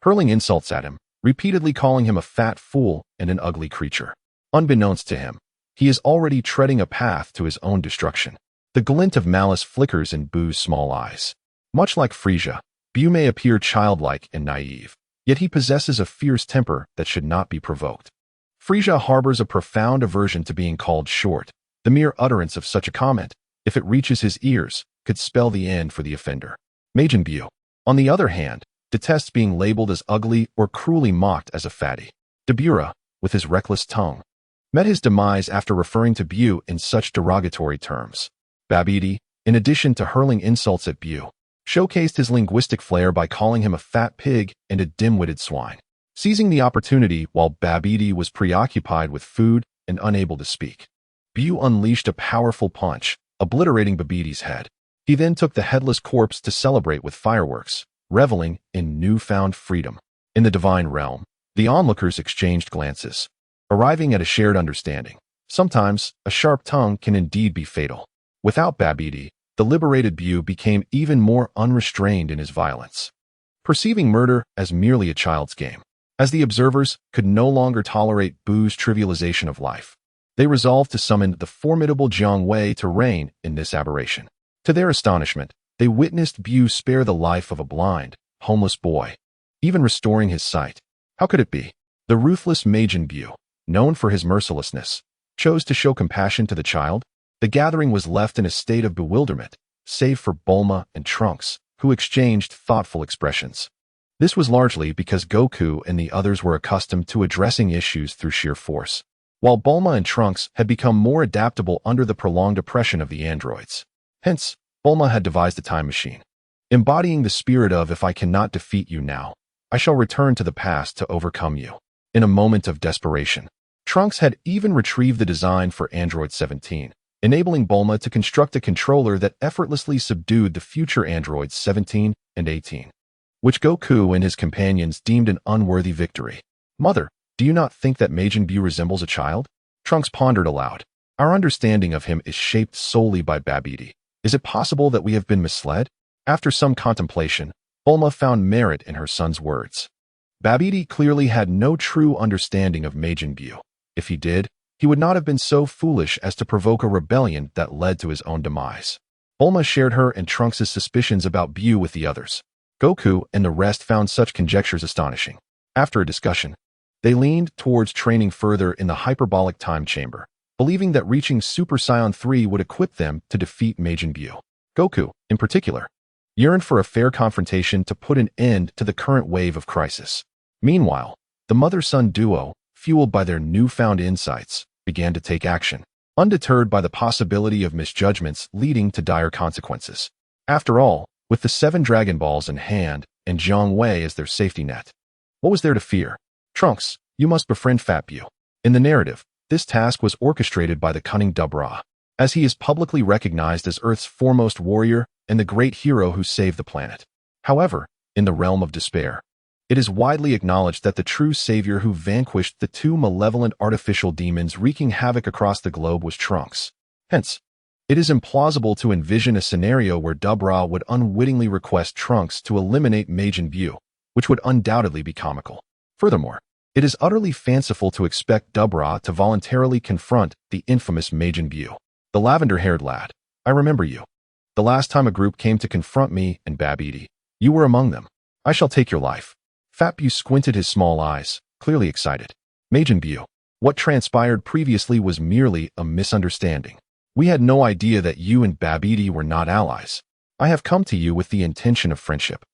hurling insults at him, repeatedly calling him a fat fool and an ugly creature. Unbeknownst to him, he is already treading a path to his own destruction. The glint of malice flickers in Buu's small eyes. Much like Frieza, Buu may appear childlike and naive, yet he possesses a fierce temper that should not be provoked. Frieza harbors a profound aversion to being called short. The mere utterance of such a comment, if it reaches his ears, could spell the end for the offender. Majin Buu, on the other hand, detests being labeled as ugly or cruelly mocked as a fatty. Dabura, with his reckless tongue, met his demise after referring to Buu in such derogatory terms. Babbidi, in addition to hurling insults at Buu, showcased his linguistic flair by calling him a fat pig and a dim-witted swine. Seizing the opportunity while Babbidi was preoccupied with food and unable to speak, Buu unleashed a powerful punch, obliterating Babbidi's head. He then took the headless corpse to celebrate with fireworks, reveling in newfound freedom. In the divine realm, the onlookers exchanged glances, arriving at a shared understanding. Sometimes, a sharp tongue can indeed be fatal. Without Babbidi, the liberated Buu became even more unrestrained in his violence, perceiving murder as merely a child's game. As the observers could no longer tolerate Buu's trivialization of life, they resolved to summon the formidable Jiang Wei to reign in this aberration. To their astonishment, they witnessed Buu spare the life of a blind, homeless boy, even restoring his sight. How could it be? The ruthless Majin Buu, known for his mercilessness, chose to show compassion to the child? The gathering was left in a state of bewilderment, save for Bulma and Trunks, who exchanged thoughtful expressions. This was largely because Goku and the others were accustomed to addressing issues through sheer force, while Bulma and Trunks had become more adaptable under the prolonged oppression of the androids. Hence, Bulma had devised a time machine, embodying the spirit of "if I cannot defeat you now, I shall return to the past to overcome you." In a moment of desperation, Trunks had even retrieved the design for Android 17, enabling Bulma to construct a controller that effortlessly subdued the future androids 17 and 18, which Goku and his companions deemed an unworthy victory. "Mother, do you not think that Majin Buu resembles a child?" Trunks pondered aloud. "Our understanding of him is shaped solely by Babbidi. Is it possible that we have been misled?" After some contemplation, Bulma found merit in her son's words. Babbidi clearly had no true understanding of Majin Buu. If he did, he would not have been so foolish as to provoke a rebellion that led to his own demise. Bulma shared her and Trunks' suspicions about Buu with the others. Goku and the rest found such conjectures astonishing. After a discussion, they leaned towards training further in the hyperbolic time chamber, believing that reaching Super Saiyan 3 would equip them to defeat Majin Buu. Goku, in particular, yearned for a fair confrontation to put an end to the current wave of crisis. Meanwhile, the mother-son duo, fueled by their newfound insights, began to take action, undeterred by the possibility of misjudgments leading to dire consequences. After all, with the 7 Dragon Balls in hand and Jiang Wei as their safety net, what was there to fear? "Trunks, you must befriend Fat Buu." In the narrative, this task was orchestrated by the cunning Dabura, as he is publicly recognized as Earth's foremost warrior and the great hero who saved the planet. However, in the realm of despair, it is widely acknowledged that the true savior who vanquished the 2 malevolent artificial demons wreaking havoc across the globe was Trunks. Hence, it is implausible to envision a scenario where Dabura would unwittingly request Trunks to eliminate Majin Buu, which would undoubtedly be comical. Furthermore, it is utterly fanciful to expect Dabura to voluntarily confront the infamous Majin Buu. "The lavender-haired lad, I remember you. The last time a group came to confront me and Babbidi, you were among them. I shall take your life." Fat Buu squinted his small eyes, clearly excited. "Majin Buu, what transpired previously was merely a misunderstanding. We had no idea that you and Babbidi were not allies. I have come to you with the intention of friendship,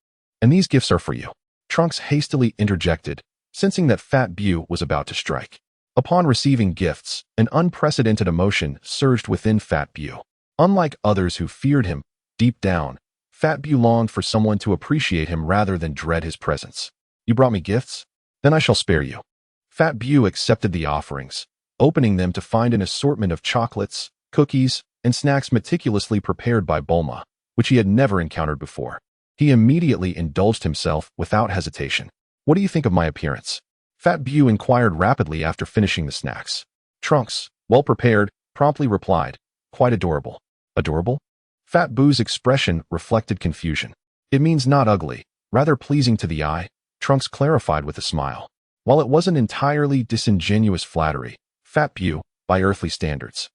and these gifts are for you." Trunks hastily interjected, sensing that Fat Buu was about to strike. Upon receiving gifts, an unprecedented emotion surged within Fat Buu. Unlike others who feared him, deep down, Fat Buu longed for someone to appreciate him rather than dread his presence. "You brought me gifts? Then I shall spare you." Fat Buu accepted the offerings, opening them to find an assortment of chocolates, cookies, and snacks meticulously prepared by Bulma, which he had never encountered before. He immediately indulged himself without hesitation. What do you think of my appearance? Fat Bu inquired rapidly after finishing the snacks. Trunks, well prepared, promptly replied, quite adorable. Adorable? Fat Bu's expression reflected confusion. It means not ugly, rather pleasing to the eye, Trunks clarified with a smile. While it wasn't entirely disingenuous flattery, Fat Bu, by earthly standards,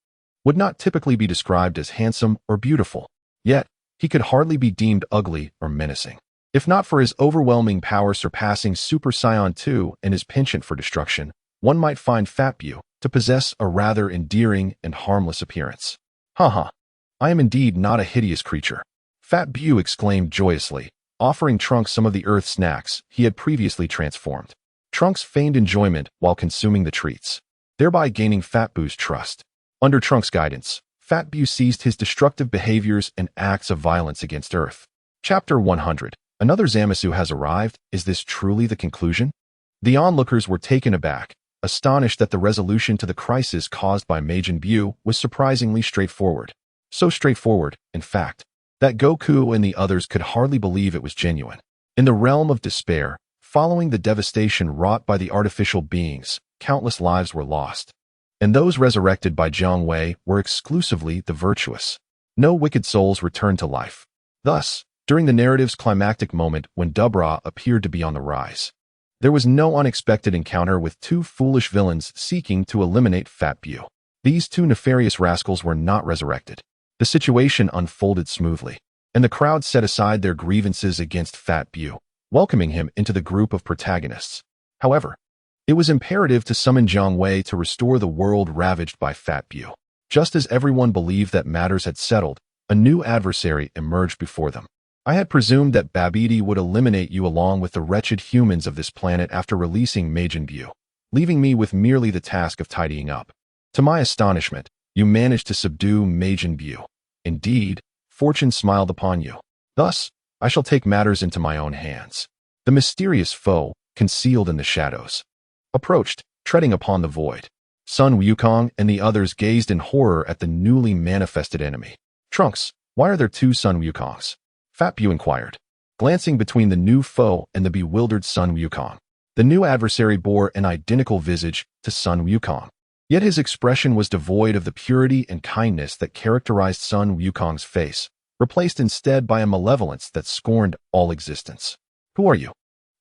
would not typically be described as handsome or beautiful. Yet, he could hardly be deemed ugly or menacing. If not for his overwhelming power surpassing Super Saiyan 2 and his penchant for destruction, one might find Fat Bu to possess a rather endearing and harmless appearance. Haha, I am indeed not a hideous creature. Fat Bu exclaimed joyously, offering Trunks some of the earth snacks he had previously transformed. Trunks feigned enjoyment while consuming the treats, thereby gaining Fat Bu's trust. Under Trunks' guidance, Fat Bu ceased his destructive behaviors and acts of violence against Earth. Chapter 100. Another Zamasu has arrived. Is this truly the conclusion? The onlookers were taken aback, astonished that the resolution to the crisis caused by Majin Bu was surprisingly straightforward. So straightforward, in fact, that Goku and the others could hardly believe it was genuine. In the realm of despair, following the devastation wrought by the artificial beings, countless lives were lost. And those resurrected by Jiang Wei were exclusively the virtuous. No wicked souls returned to life. Thus, during the narrative's climactic moment when Dubra appeared to be on the rise, there was no unexpected encounter with two foolish villains seeking to eliminate Fat Bu. These two nefarious rascals were not resurrected. The situation unfolded smoothly, and the crowd set aside their grievances against Fat Bu, welcoming him into the group of protagonists. However, it was imperative to summon Jiang Wei to restore the world ravaged by Fat Bu. Just as everyone believed that matters had settled, a new adversary emerged before them. I had presumed that Babidi would eliminate you along with the wretched humans of this planet after releasing Majin Bu, leaving me with merely the task of tidying up. To my astonishment, you managed to subdue Majin Bu. Indeed, fortune smiled upon you. Thus, I shall take matters into my own hands. The mysterious foe, concealed in the shadows, approached, treading upon the void. Sun Wukong and the others gazed in horror at the newly manifested enemy. Trunks, why are there two Sun Wukongs? Fat Bu inquired, glancing between the new foe and the bewildered Sun Wukong. The new adversary bore an identical visage to Sun Wukong, yet his expression was devoid of the purity and kindness that characterized Sun Wukong's face, replaced instead by a malevolence that scorned all existence. Who are you?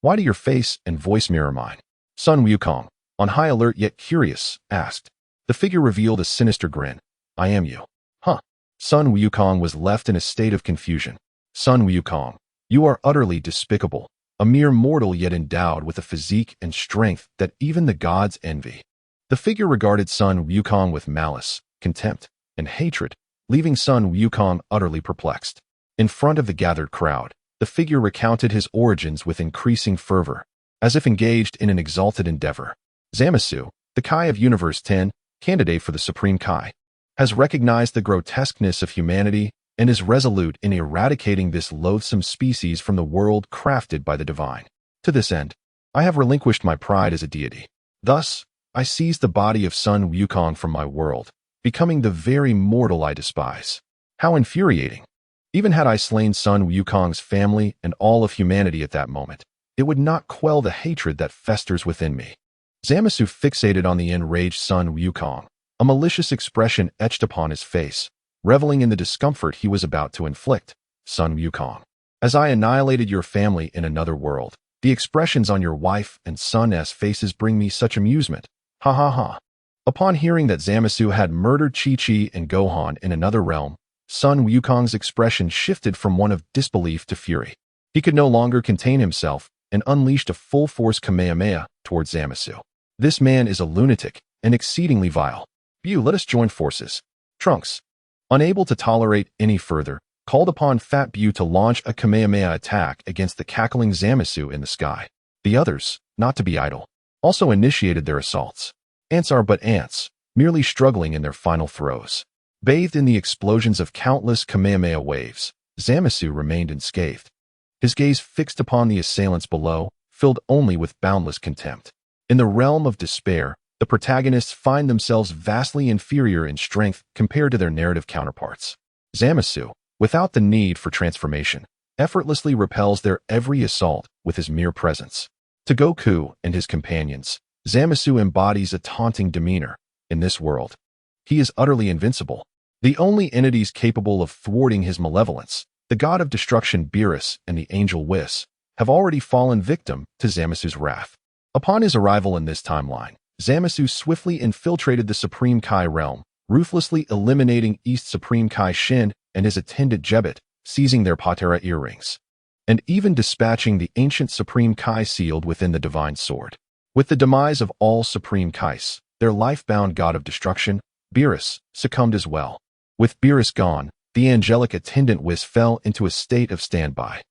Why do your face and voice mirror mine? Sun Wukong, on high alert yet curious, asked. The figure revealed a sinister grin. I am you. Huh. Sun Wukong was left in a state of confusion. Sun Wukong, you are utterly despicable, a mere mortal yet endowed with a physique and strength that even the gods envy. The figure regarded Sun Wukong with malice, contempt, and hatred, leaving Sun Wukong utterly perplexed. In front of the gathered crowd, the figure recounted his origins with increasing fervor, as if engaged in an exalted endeavor. Zamasu, the Kai of Universe 10, candidate for the Supreme Kai, has recognized the grotesqueness of humanity and is resolute in eradicating this loathsome species from the world crafted by the divine. To this end, I have relinquished my pride as a deity. Thus, I seized the body of Sun Wukong from my world, becoming the very mortal I despise. How infuriating! Even had I slain Sun Wukong's family and all of humanity at that moment, it would not quell the hatred that festers within me. Zamasu fixated on the enraged Sun Wukong, a malicious expression etched upon his face, reveling in the discomfort he was about to inflict. Sun Wukong, as I annihilated your family in another world, the expressions on your wife and son's faces bring me such amusement. Ha ha ha. Upon hearing that Zamasu had murdered Chi-Chi and Gohan in another realm, Sun Wukong's expression shifted from one of disbelief to fury. He could no longer contain himself and unleashed a full-force Kamehameha towards Zamasu. This man is a lunatic and exceedingly vile. Bu, let us join forces. Trunks, unable to tolerate any further, called upon Fat Bu to launch a Kamehameha attack against the cackling Zamasu in the sky. The others, not to be idle, also initiated their assaults. Ants are but ants, merely struggling in their final throes. Bathed in the explosions of countless Kamehameha waves, Zamasu remained unscathed, his gaze fixed upon the assailants below, filled only with boundless contempt. In the realm of despair, the protagonists find themselves vastly inferior in strength compared to their narrative counterparts. Zamasu, without the need for transformation, effortlessly repels their every assault with his mere presence. To Goku and his companions, Zamasu embodies a taunting demeanor. In this world, he is utterly invincible. The only entities capable of thwarting his malevolence, the god of destruction Beerus and the angel Whis, have already fallen victim to Zamasu's wrath. Upon his arrival in this timeline, Zamasu swiftly infiltrated the Supreme Kai realm, ruthlessly eliminating East Supreme Kai Shin and his attendant Jebet, seizing their Patera earrings, and even dispatching the ancient Supreme Kai sealed within the Divine Sword. With the demise of all Supreme Kais, their life-bound god of destruction, Beerus, succumbed as well. With Beerus gone, the angelic attendant Whis fell into a state of standby.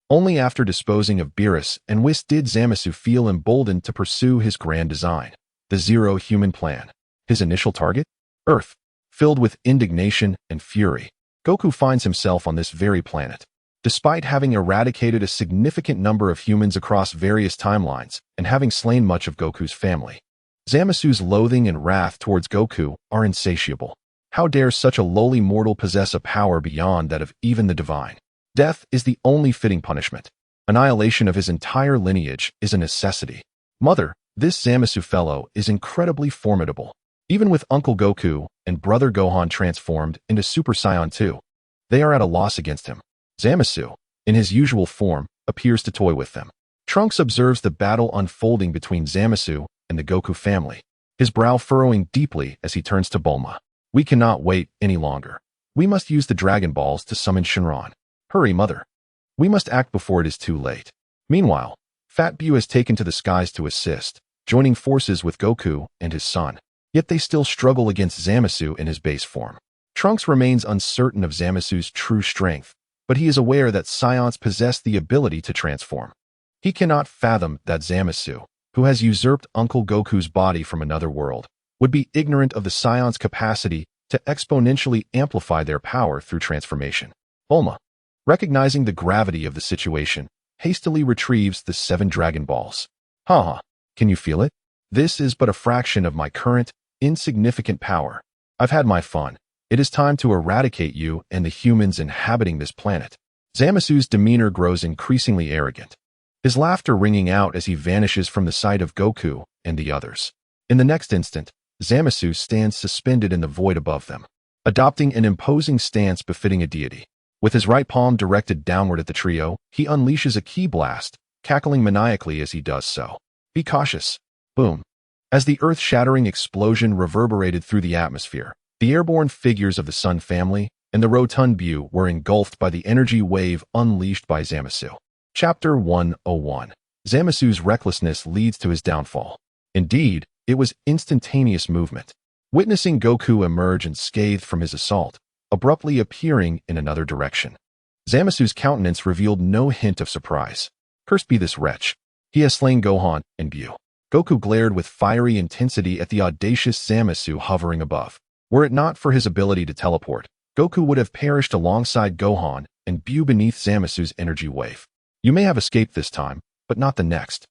Only after disposing of Beerus and Whis did Zamasu feel emboldened to pursue his grand design, the Zero Human Plan. His initial target? Earth. Filled with indignation and fury, Goku finds himself on this very planet. Despite having eradicated a significant number of humans across various timelines and having slain much of Goku's family, Zamasu's loathing and wrath towards Goku are insatiable. How dare such a lowly mortal possess a power beyond that of even the divine? Death is the only fitting punishment. Annihilation of his entire lineage is a necessity. Mother, this Zamasu fellow is incredibly formidable. Even with Uncle Goku and Brother Gohan transformed into Super Saiyan 2, they are at a loss against him. Zamasu, in his usual form, appears to toy with them. Trunks observes the battle unfolding between Zamasu and the Goku family, his brow furrowing deeply as he turns to Bulma. We cannot wait any longer. We must use the Dragon Balls to summon Shenron. Hurry, mother. We must act before it is too late. Meanwhile, Fat Bu has taken to the skies to assist, joining forces with Goku and his son. Yet they still struggle against Zamasu in his base form. Trunks remains uncertain of Zamasu's true strength, but he is aware that Scions possess the ability to transform. He cannot fathom that Zamasu, who has usurped Uncle Goku's body from another world, would be ignorant of the Scion's capacity to exponentially amplify their power through transformation. Bulma, recognizing the gravity of the situation, hastily retrieves the 7 Dragon Balls. Haha, can you feel it? This is but a fraction of my current, insignificant power. I've had my fun. It is time to eradicate you and the humans inhabiting this planet. Zamasu's demeanor grows increasingly arrogant, his laughter ringing out as he vanishes from the sight of Goku and the others. In the next instant, Zamasu stands suspended in the void above them, adopting an imposing stance befitting a deity. With his right palm directed downward at the trio, he unleashes a ki blast, cackling maniacally as he does so. Be cautious. Boom. As the earth-shattering explosion reverberated through the atmosphere, the airborne figures of the Sun family and the rotund Bu were engulfed by the energy wave unleashed by Zamasu. Chapter 101. Zamasu's recklessness leads to his downfall. Indeed, it was instantaneous movement. Witnessing Goku emerge unscathed from his assault, abruptly appearing in another direction, Zamasu's countenance revealed no hint of surprise. Cursed be this wretch. He has slain Gohan and Bu. Goku glared with fiery intensity at the audacious Zamasu hovering above. Were it not for his ability to teleport, Goku would have perished alongside Gohan and Bu beneath Zamasu's energy wave. You may have escaped this time, but not the next.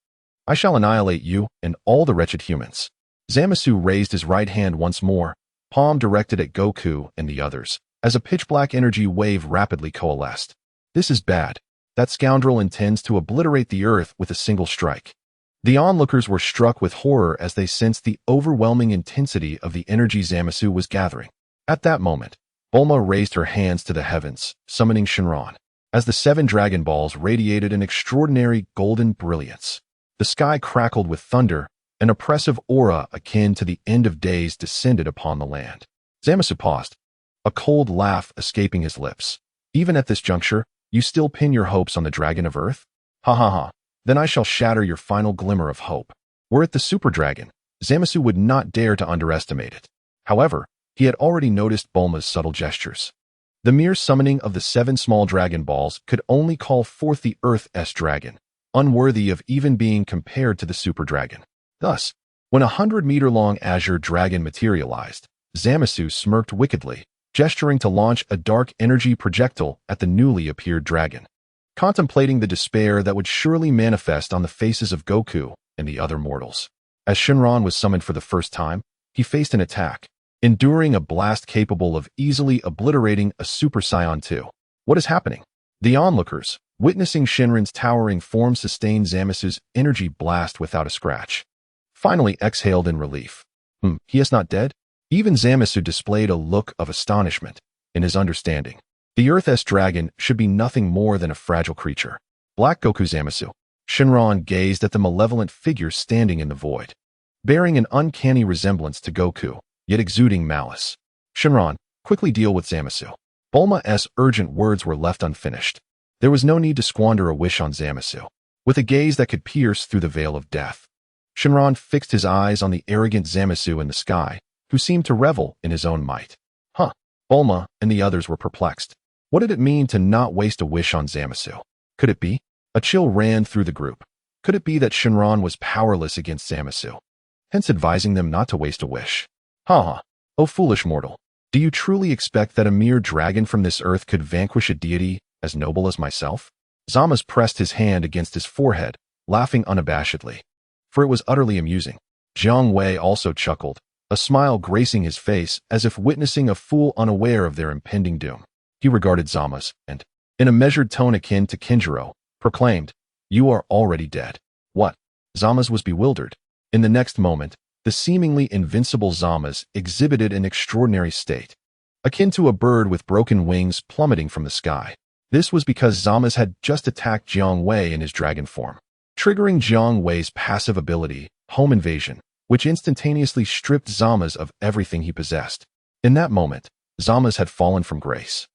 I shall annihilate you and all the wretched humans. Zamasu raised his right hand once more, palm directed at Goku and the others, as a pitch-black energy wave rapidly coalesced. This is bad. That scoundrel intends to obliterate the earth with a single strike. The onlookers were struck with horror as they sensed the overwhelming intensity of the energy Zamasu was gathering. At that moment, Bulma raised her hands to the heavens, summoning Shenron. As the 7 Dragon Balls radiated an extraordinary golden brilliance, the sky crackled with thunder, an oppressive aura akin to the end of days descended upon the land. Zamasu paused, a cold laugh escaping his lips. Even at this juncture, you still pin your hopes on the Dragon of Earth? Ha ha ha. Then I shall shatter your final glimmer of hope. Were it the Super Dragon, Zamasu would not dare to underestimate it. However, he had already noticed Bulma's subtle gestures. The mere summoning of the 7 small Dragon Balls could only call forth the Earth's dragon, unworthy of even being compared to the Super Dragon. Thus, when a 100-meter-long azure dragon materialized, Zamasu smirked wickedly, gesturing to launch a dark energy projectile at the newly appeared dragon. Contemplating the despair that would surely manifest on the faces of Goku and the other mortals. As Shenron was summoned for the first time, he faced an attack, enduring a blast capable of easily obliterating a Super Saiyan 2. What is happening? The onlookers, Witnessing Shenron's towering form sustain Zamasu's energy blast without a scratch. Finally exhaled in relief. He is not dead? Even Zamasu displayed a look of astonishment in his understanding. The Earth's dragon should be nothing more than a fragile creature. Black Goku Zamasu. Shenron gazed at the malevolent figure standing in the void, bearing an uncanny resemblance to Goku, yet exuding malice. Shenron, quickly deal with Zamasu. Bulma's urgent words were left unfinished. There was no need to squander a wish on Zamasu. With a gaze that could pierce through the veil of death, Shenron fixed his eyes on the arrogant Zamasu in the sky, who seemed to revel in his own might. Bulma and the others were perplexed. What did it mean to not waste a wish on Zamasu? Could it be? A chill ran through the group. Could it be that Shenron was powerless against Zamasu, hence advising them not to waste a wish? Oh foolish mortal. Do you truly expect that a mere dragon from this earth could vanquish a deity as noble as myself? Zamasu pressed his hand against his forehead, laughing unabashedly, for it was utterly amusing. Jiang Wei also chuckled, a smile gracing his face as if witnessing a fool unaware of their impending doom. He regarded Zamasu and, in a measured tone akin to Kinjiro, proclaimed, "You are already dead." What? Zamasu was bewildered. In the next moment, the seemingly invincible Zamasu exhibited an extraordinary state, akin to a bird with broken wings plummeting from the sky. This was because Zamasu had just attacked Jiang Wei in his dragon form, triggering Jiang Wei's passive ability, Home Invasion, which instantaneously stripped Zamasu of everything he possessed. In that moment, Zamasu had fallen from grace.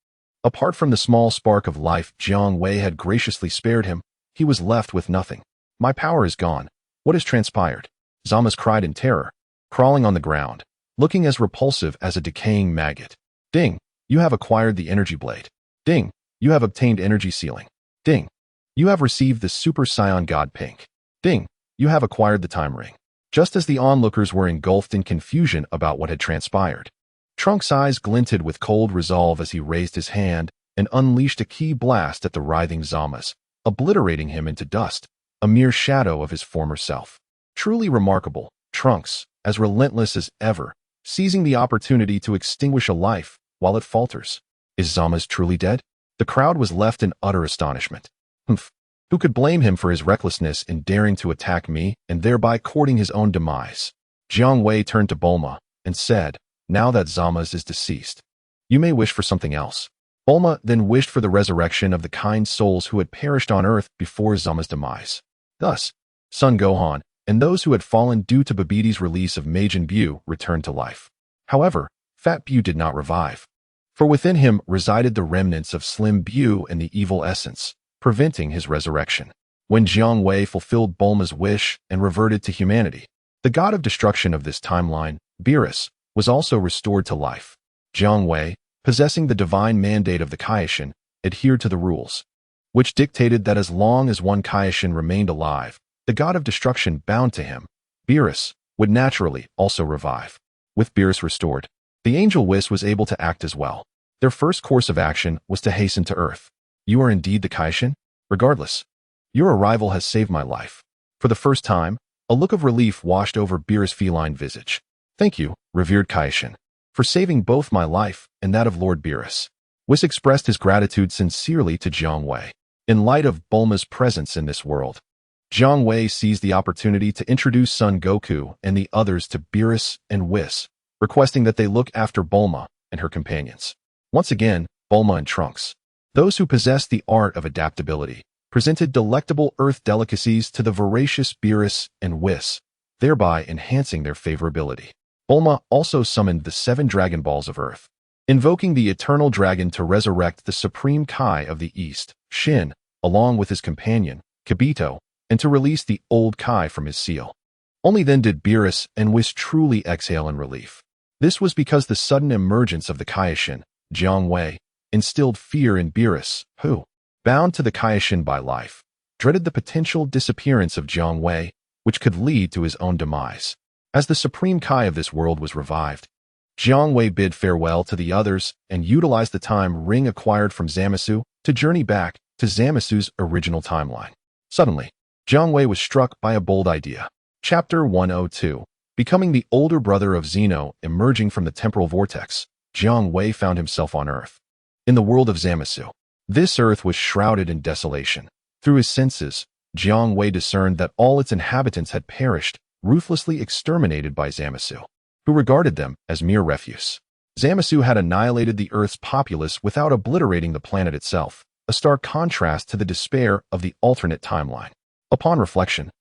Apart from the small spark of life Jiang Wei had graciously spared him, he was left with nothing. My power is gone. What has transpired? Zamasu cried in terror, crawling on the ground, looking as repulsive as a decaying maggot. Ding! You have acquired the energy blade. Ding! You have obtained energy sealing. Ding! You have received the Super Saiyan God Pink. Ding! You have acquired the time ring. Just as the onlookers were engulfed in confusion about what had transpired, Trunks' eyes glinted with cold resolve as he raised his hand and unleashed a ki blast at the writhing Zamasu, obliterating him into dust, a mere shadow of his former self. Truly remarkable, Trunks, as relentless as ever, seizing the opportunity to extinguish a life while it falters. Is Zamasu truly dead? The crowd was left in utter astonishment. Who could blame him for his recklessness in daring to attack me and thereby courting his own demise? Jiang Wei turned to Bulma and said, "Now that Zamasu is deceased, you may wish for something else." Bulma then wished for the resurrection of the kind souls who had perished on Earth before Zama's demise. Thus, Son Gohan and those who had fallen due to Babiti's release of Majin Buu returned to life. However, Fat Buu did not revive, for within him resided the remnants of Slim Buu and the evil essence, preventing his resurrection. When Jiang Wei fulfilled Bulma's wish and reverted to humanity, the god of destruction of this timeline, Beerus, was also restored to life. Jiang Wei, possessing the divine mandate of the Kaio-ken, adhered to the rules, which dictated that as long as one Kaio-ken remained alive, the god of destruction bound to him, Beerus, would naturally also revive. With Beerus restored, the angel Whis was able to act as well. Their first course of action was to hasten to Earth. You are indeed the Kaio-ken? Regardless, your arrival has saved my life. For the first time, a look of relief washed over Beerus' feline visage. Thank you, revered Kaio-ken, for saving both my life and that of Lord Beerus. Whis expressed his gratitude sincerely to Jiang Wei. In light of Bulma's presence in this world, Jiang Wei seized the opportunity to introduce Son Goku and the others to Beerus and Whis, requesting that they look after Bulma and her companions. Once again, Bulma and Trunks, those who possessed the art of adaptability, presented delectable earth delicacies to the voracious Beerus and Whis, thereby enhancing their favorability. Bulma also summoned the 7 Dragon Balls of Earth, invoking the eternal dragon to resurrect the supreme Kai of the East, Shin, along with his companion, Kibito, and to release the old Kai from his seal. Only then did Beerus and Whis truly exhale in relief. This was because the sudden emergence of the Kaio-ken, Jiang Wei, instilled fear in Beerus, who, bound to the Kaio-ken by life, dreaded the potential disappearance of Jiang Wei, which could lead to his own demise. As the supreme Kai of this world was revived, Jiang Wei bid farewell to the others and utilized the time ring acquired from Zamasu to journey back to Zamasu's original timeline. Suddenly, Jiang Wei was struck by a bold idea. Chapter 102. Becoming the older brother of Zeno emerging from the temporal vortex, Jiang Wei found himself on Earth. In the world of Zamasu, This earth was shrouded in desolation. Through his senses, Jiang Wei discerned that all its inhabitants had perished, ruthlessly exterminated by Zamasu, who regarded them as mere refuse. Zamasu had annihilated the Earth's populace without obliterating the planet itself, a stark contrast to the despair of the alternate timeline. Upon reflection,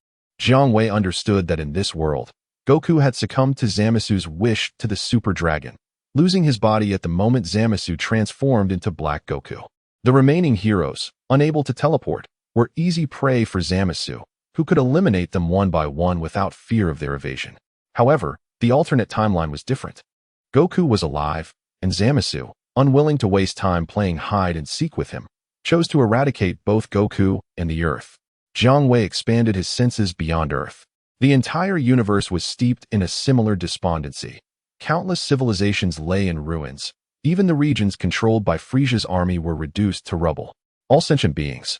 Jiang Wei understood that in this world, Goku had succumbed to Zamasu's wish to the Super Dragon, losing his body at the moment Zamasu transformed into Black Goku. The remaining heroes, unable to teleport, were easy prey for Zamasu, who could eliminate them one by one without fear of their evasion. However, the alternate timeline was different. Goku was alive, and Zamasu, unwilling to waste time playing hide and seek with him, chose to eradicate both Goku and the Earth. Jiang Wei expanded his senses beyond Earth. The entire universe was steeped in a similar despondency. Countless civilizations lay in ruins. Even the regions controlled by Frieza's army were reduced to rubble. All sentient beings,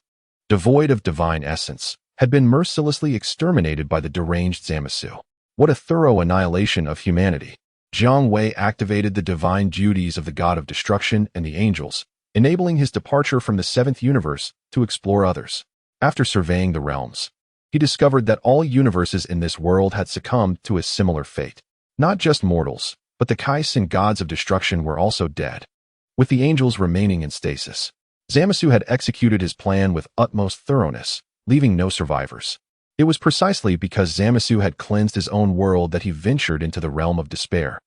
devoid of divine essence, had been mercilessly exterminated by the deranged Zamasu. What a thorough annihilation of humanity! Jiang Wei activated the divine duties of the god of destruction and the angels, enabling his departure from the seventh universe to explore others. After surveying the realms, he discovered that all universes in this world had succumbed to a similar fate. Not just mortals, but the Kaio-ken gods of destruction were also dead, with the angels remaining in stasis. Zamasu had executed his plan with utmost thoroughness, leaving no survivors. It was precisely because Zamasu had cleansed his own world that he ventured into the realm of despair,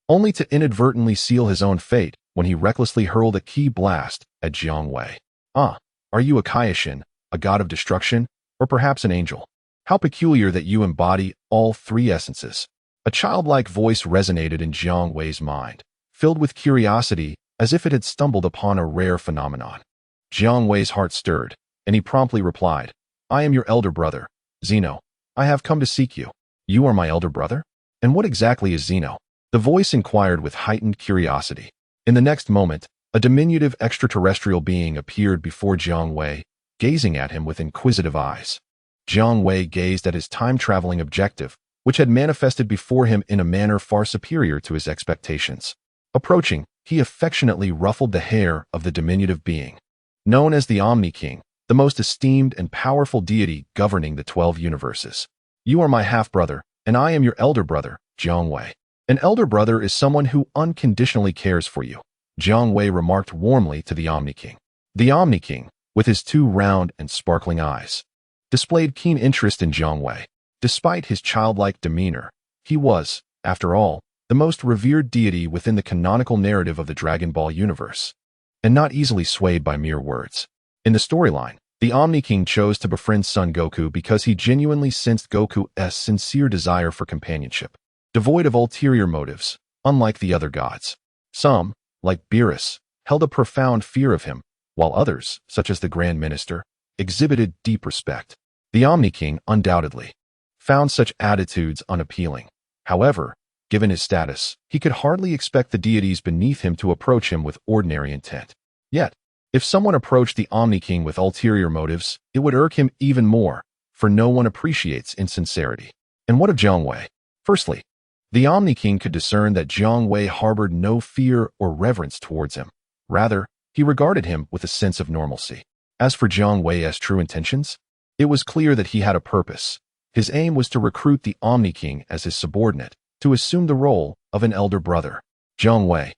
only to inadvertently seal his own fate when he recklessly hurled a ki blast at Jiang Wei. Ah, are you a Kaio-ken, a god of destruction, or perhaps an angel? How peculiar that you embody all three essences. A childlike voice resonated in Jiang Wei's mind, filled with curiosity as if it had stumbled upon a rare phenomenon. Jiang Wei's heart stirred, and he promptly replied, I am your elder brother, Zeno. I have come to seek you. You are my elder brother? And what exactly is Zeno? The voice inquired with heightened curiosity. In the next moment, a diminutive extraterrestrial being appeared before Jiang Wei, gazing at him with inquisitive eyes. Jiang Wei gazed at his time-traveling objective, which had manifested before him in a manner far superior to his expectations. Approaching, he affectionately ruffled the hair of the diminutive being. Known as the Omni King, the most esteemed and powerful deity governing the 12 universes. You are my half-brother, and I am your elder brother, Jiang Wei. An elder brother is someone who unconditionally cares for you, Jiang Wei remarked warmly to the Omni King. The Omni King, with his two round and sparkling eyes, displayed keen interest in Jiang Wei. Despite his childlike demeanor, he was, after all, the most revered deity within the canonical narrative of the Dragon Ball universe, and not easily swayed by mere words. In the storyline, the Omni King chose to befriend Son Goku because he genuinely sensed Goku's sincere desire for companionship, devoid of ulterior motives, unlike the other gods. Some, like Beerus, held a profound fear of him, while others, such as the Grand Minister, exhibited deep respect. The Omni King, undoubtedly, found such attitudes unappealing. However, given his status, he could hardly expect the deities beneath him to approach him with ordinary intent. Yet, if someone approached the Omni King with ulterior motives, it would irk him even more, for no one appreciates insincerity. And what of Jiang Wei? Firstly, the Omni King could discern that Jiang Wei harbored no fear or reverence towards him. Rather, he regarded him with a sense of normalcy. As for Jiang Wei's true intentions, it was clear that he had a purpose. His aim was to recruit the Omni King as his subordinate, to assume the role of an elder brother. Jiang Wei,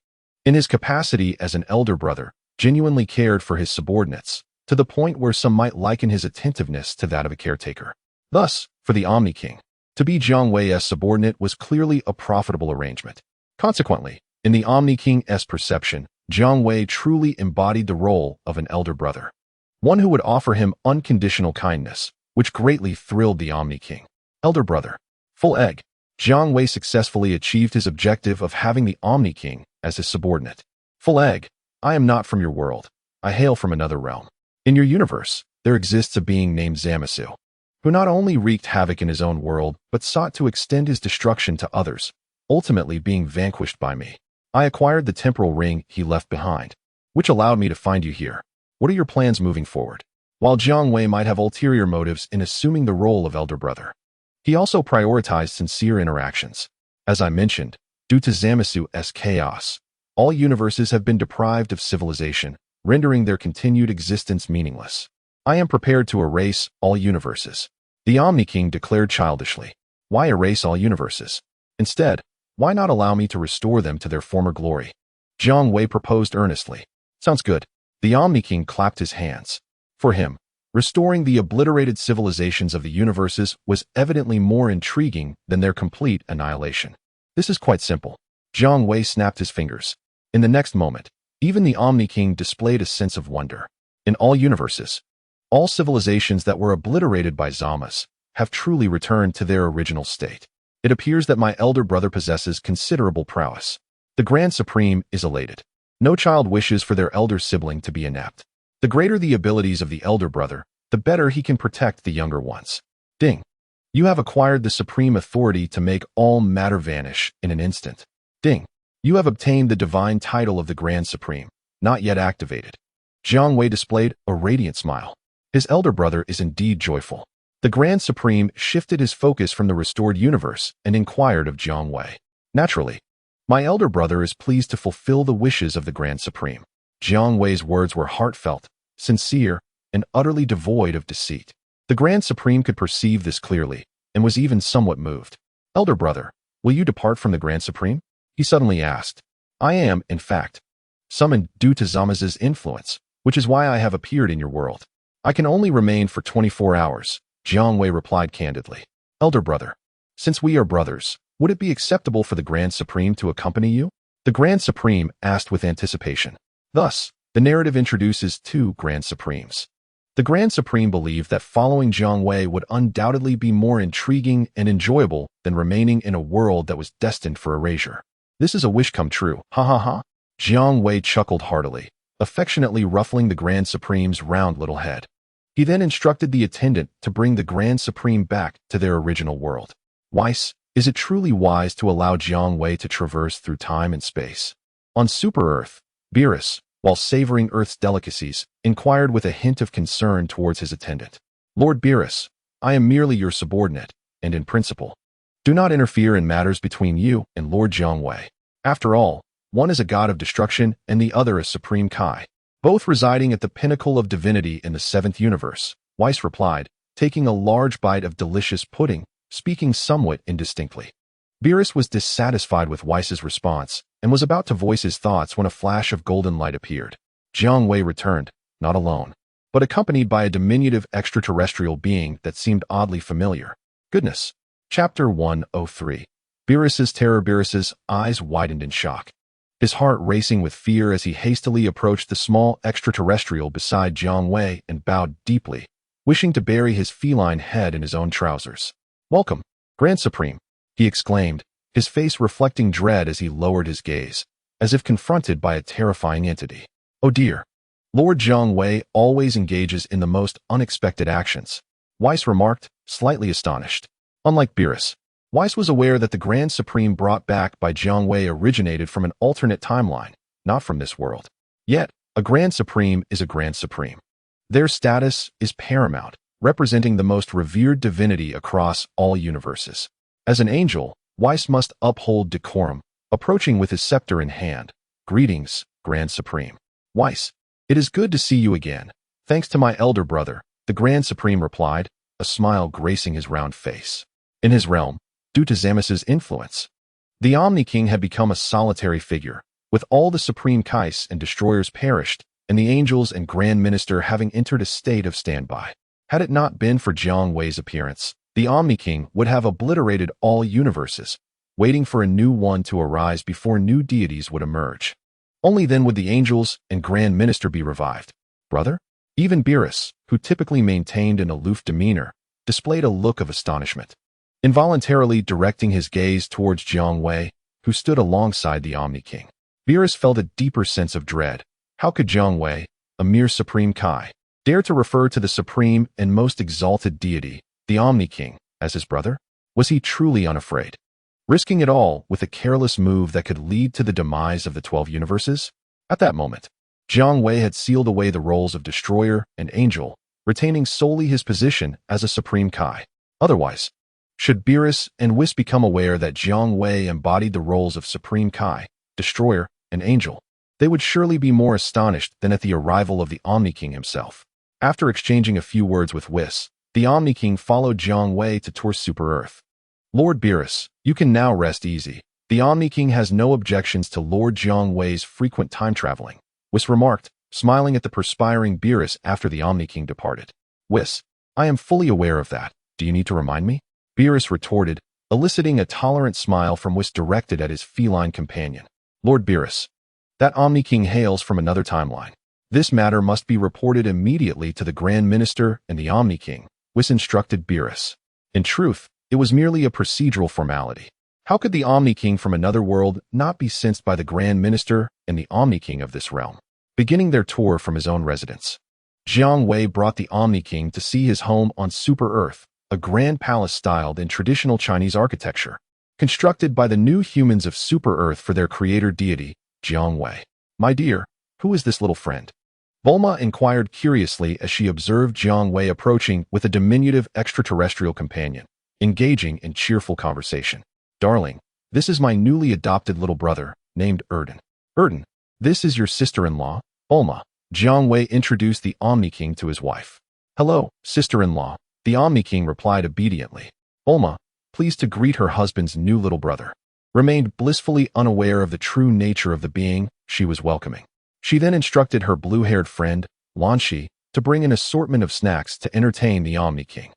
in his capacity as an elder brother, genuinely cared for his subordinates, to the point where some might liken his attentiveness to that of a caretaker. Thus, for the Omni King, to be Jiang Wei's subordinate was clearly a profitable arrangement. Consequently, in the Omni King's perception, Jiang Wei truly embodied the role of an elder brother, one who would offer him unconditional kindness, which greatly thrilled the Omni King. Elder brother. Full egg. Jiang Wei successfully achieved his objective of having the Omni King as his subordinate. Full egg. I am not from your world. I hail from another realm. In your universe, there exists a being named Zamasu, who not only wreaked havoc in his own world, but sought to extend his destruction to others, ultimately being vanquished by me. I acquired the temporal ring he left behind, which allowed me to find you here. What are your plans moving forward? While Jiang Wei might have ulterior motives in assuming the role of elder brother, he also prioritized sincere interactions. As I mentioned, due to Zamasu's chaos, all universes have been deprived of civilization, rendering their continued existence meaningless. I am prepared to erase all universes, the Omni King declared childishly. Why erase all universes? Instead, why not allow me to restore them to their former glory? Jiang Wei proposed earnestly. Sounds good. The Omni King clapped his hands. For him, restoring the obliterated civilizations of the universes was evidently more intriguing than their complete annihilation. This is quite simple. Jiang Wei snapped his fingers. In the next moment, even the Omni King displayed a sense of wonder. In all universes, all civilizations that were obliterated by Zamas have truly returned to their original state. It appears that my elder brother possesses considerable prowess. The Grand Supreme is elated. No child wishes for their elder sibling to be inept. The greater the abilities of the elder brother, the better he can protect the younger ones. Ding. You have acquired the supreme authority to make all matter vanish in an instant. Ding. You have obtained the divine title of the Grand Supreme, not yet activated. Jiang Wei displayed a radiant smile. His elder brother is indeed joyful. The Grand Supreme shifted his focus from the restored universe and inquired of Jiang Wei. Naturally, my elder brother is pleased to fulfill the wishes of the Grand Supreme. Jiang Wei's words were heartfelt, sincere, and utterly devoid of deceit. The Grand Supreme could perceive this clearly, and was even somewhat moved. Elder brother, will you depart from the Grand Supreme? He suddenly asked. I am, in fact, summoned due to Zamas's influence, which is why I have appeared in your world. I can only remain for 24 hours, Jiang Wei replied candidly. Elder brother, since we are brothers, would it be acceptable for the Grand Supreme to accompany you? The Grand Supreme asked with anticipation. Thus, the narrative introduces two Grand Supremes. The Grand Supreme believed that following Jiang Wei would undoubtedly be more intriguing and enjoyable than remaining in a world that was destined for erasure. This is a wish come true, ha ha ha. Jiang Wei chuckled heartily, affectionately ruffling the Grand Supreme's round little head. He then instructed the attendant to bring the Grand Supreme back to their original world. Weiss, is it truly wise to allow Jiang Wei to traverse through time and space? On Super Earth, Beerus, while savoring Earth's delicacies, inquired with a hint of concern towards his attendant. Lord Beerus, I am merely your subordinate, and in principle, do not interfere in matters between you and Lord Jiang Wei. After all, one is a god of destruction and the other a supreme Kai, both residing at the pinnacle of divinity in the seventh universe, Weiss replied, taking a large bite of delicious pudding, speaking somewhat indistinctly. Beerus was dissatisfied with Weiss's response and was about to voice his thoughts when a flash of golden light appeared. Jiang Wei returned, not alone, but accompanied by a diminutive extraterrestrial being that seemed oddly familiar. Goodness. Chapter 103. Beerus's terror. Beerus's eyes widened in shock, his heart racing with fear as he hastily approached the small extraterrestrial beside Jiang Wei and bowed deeply, wishing to bury his feline head in his own trousers. Welcome, Grand Supreme, he exclaimed, his face reflecting dread as he lowered his gaze, as if confronted by a terrifying entity. Oh dear. Lord Jiang Wei always engages in the most unexpected actions, Weiss remarked, slightly astonished. Unlike Beerus, Weiss was aware that the Grand Supreme brought back by Jiang Wei originated from an alternate timeline, not from this world. Yet, a Grand Supreme is a Grand Supreme. Their status is paramount, representing the most revered divinity across all universes. As an angel, Weiss must uphold decorum, approaching with his scepter in hand. Greetings, Grand Supreme. Weiss, it is good to see you again. Thanks to my elder brother, the Grand Supreme replied, a smile gracing his round face. In his realm, due to Zamas's influence, the Omni King had become a solitary figure, with all the supreme Kais and destroyers perished, and the angels and Grand Minister having entered a state of standby. Had it not been for Jiang Wei's appearance, the Omni King would have obliterated all universes, waiting for a new one to arise before new deities would emerge. Only then would the angels and Grand Minister be revived. Brother? Even Beerus, who typically maintained an aloof demeanor, displayed a look of astonishment, involuntarily directing his gaze towards Jiang Wei, who stood alongside the Omni King. Beerus felt a deeper sense of dread. How could Jiang Wei, a mere supreme Kai, dare to refer to the supreme and most exalted deity, the Omni King, as his brother? Was he truly unafraid, risking it all with a careless move that could lead to the demise of the 12 universes? At that moment, Jiang Wei had sealed away the roles of destroyer and angel, retaining solely his position as a supreme Kai. Otherwise, should Beerus and Whis become aware that Jiang Wei embodied the roles of supreme Kai, destroyer, and angel, they would surely be more astonished than at the arrival of the Omni King himself. After exchanging a few words with Whis, the Omni King followed Jiang Wei to tour Super-Earth. Lord Beerus, you can now rest easy. The Omni King has no objections to Lord Jiang Wei's frequent time traveling, Whis remarked, smiling at the perspiring Beerus after the Omni King departed. Whis, I am fully aware of that. Do you need to remind me? Beerus retorted, eliciting a tolerant smile from Whis directed at his feline companion. Lord Beerus, that Omni King hails from another timeline. This matter must be reported immediately to the Grand Minister and the Omni King, Whis instructed Beerus. In truth, it was merely a procedural formality. How could the Omni King from another world not be sensed by the Grand Minister and the Omni King of this realm? Beginning their tour from his own residence, Jiang Wei brought the Omni King to see his home on Super-Earth, a grand palace styled in traditional Chinese architecture, constructed by the new humans of Super-Earth for their creator deity, Jiang Wei. My dear, who is this little friend? Bulma inquired curiously as she observed Jiang Wei approaching with a diminutive extraterrestrial companion, engaging in cheerful conversation. Darling, this is my newly adopted little brother, named Erden. Erden, this is your sister-in-law, Bulma. Jiang Wei introduced the Omni King to his wife. Hello, sister-in-law, the Omni King replied obediently. Bulma, pleased to greet her husband's new little brother, remained blissfully unaware of the true nature of the being she was welcoming. She then instructed her blue-haired friend, Lanshi, to bring an assortment of snacks to entertain the Omni King.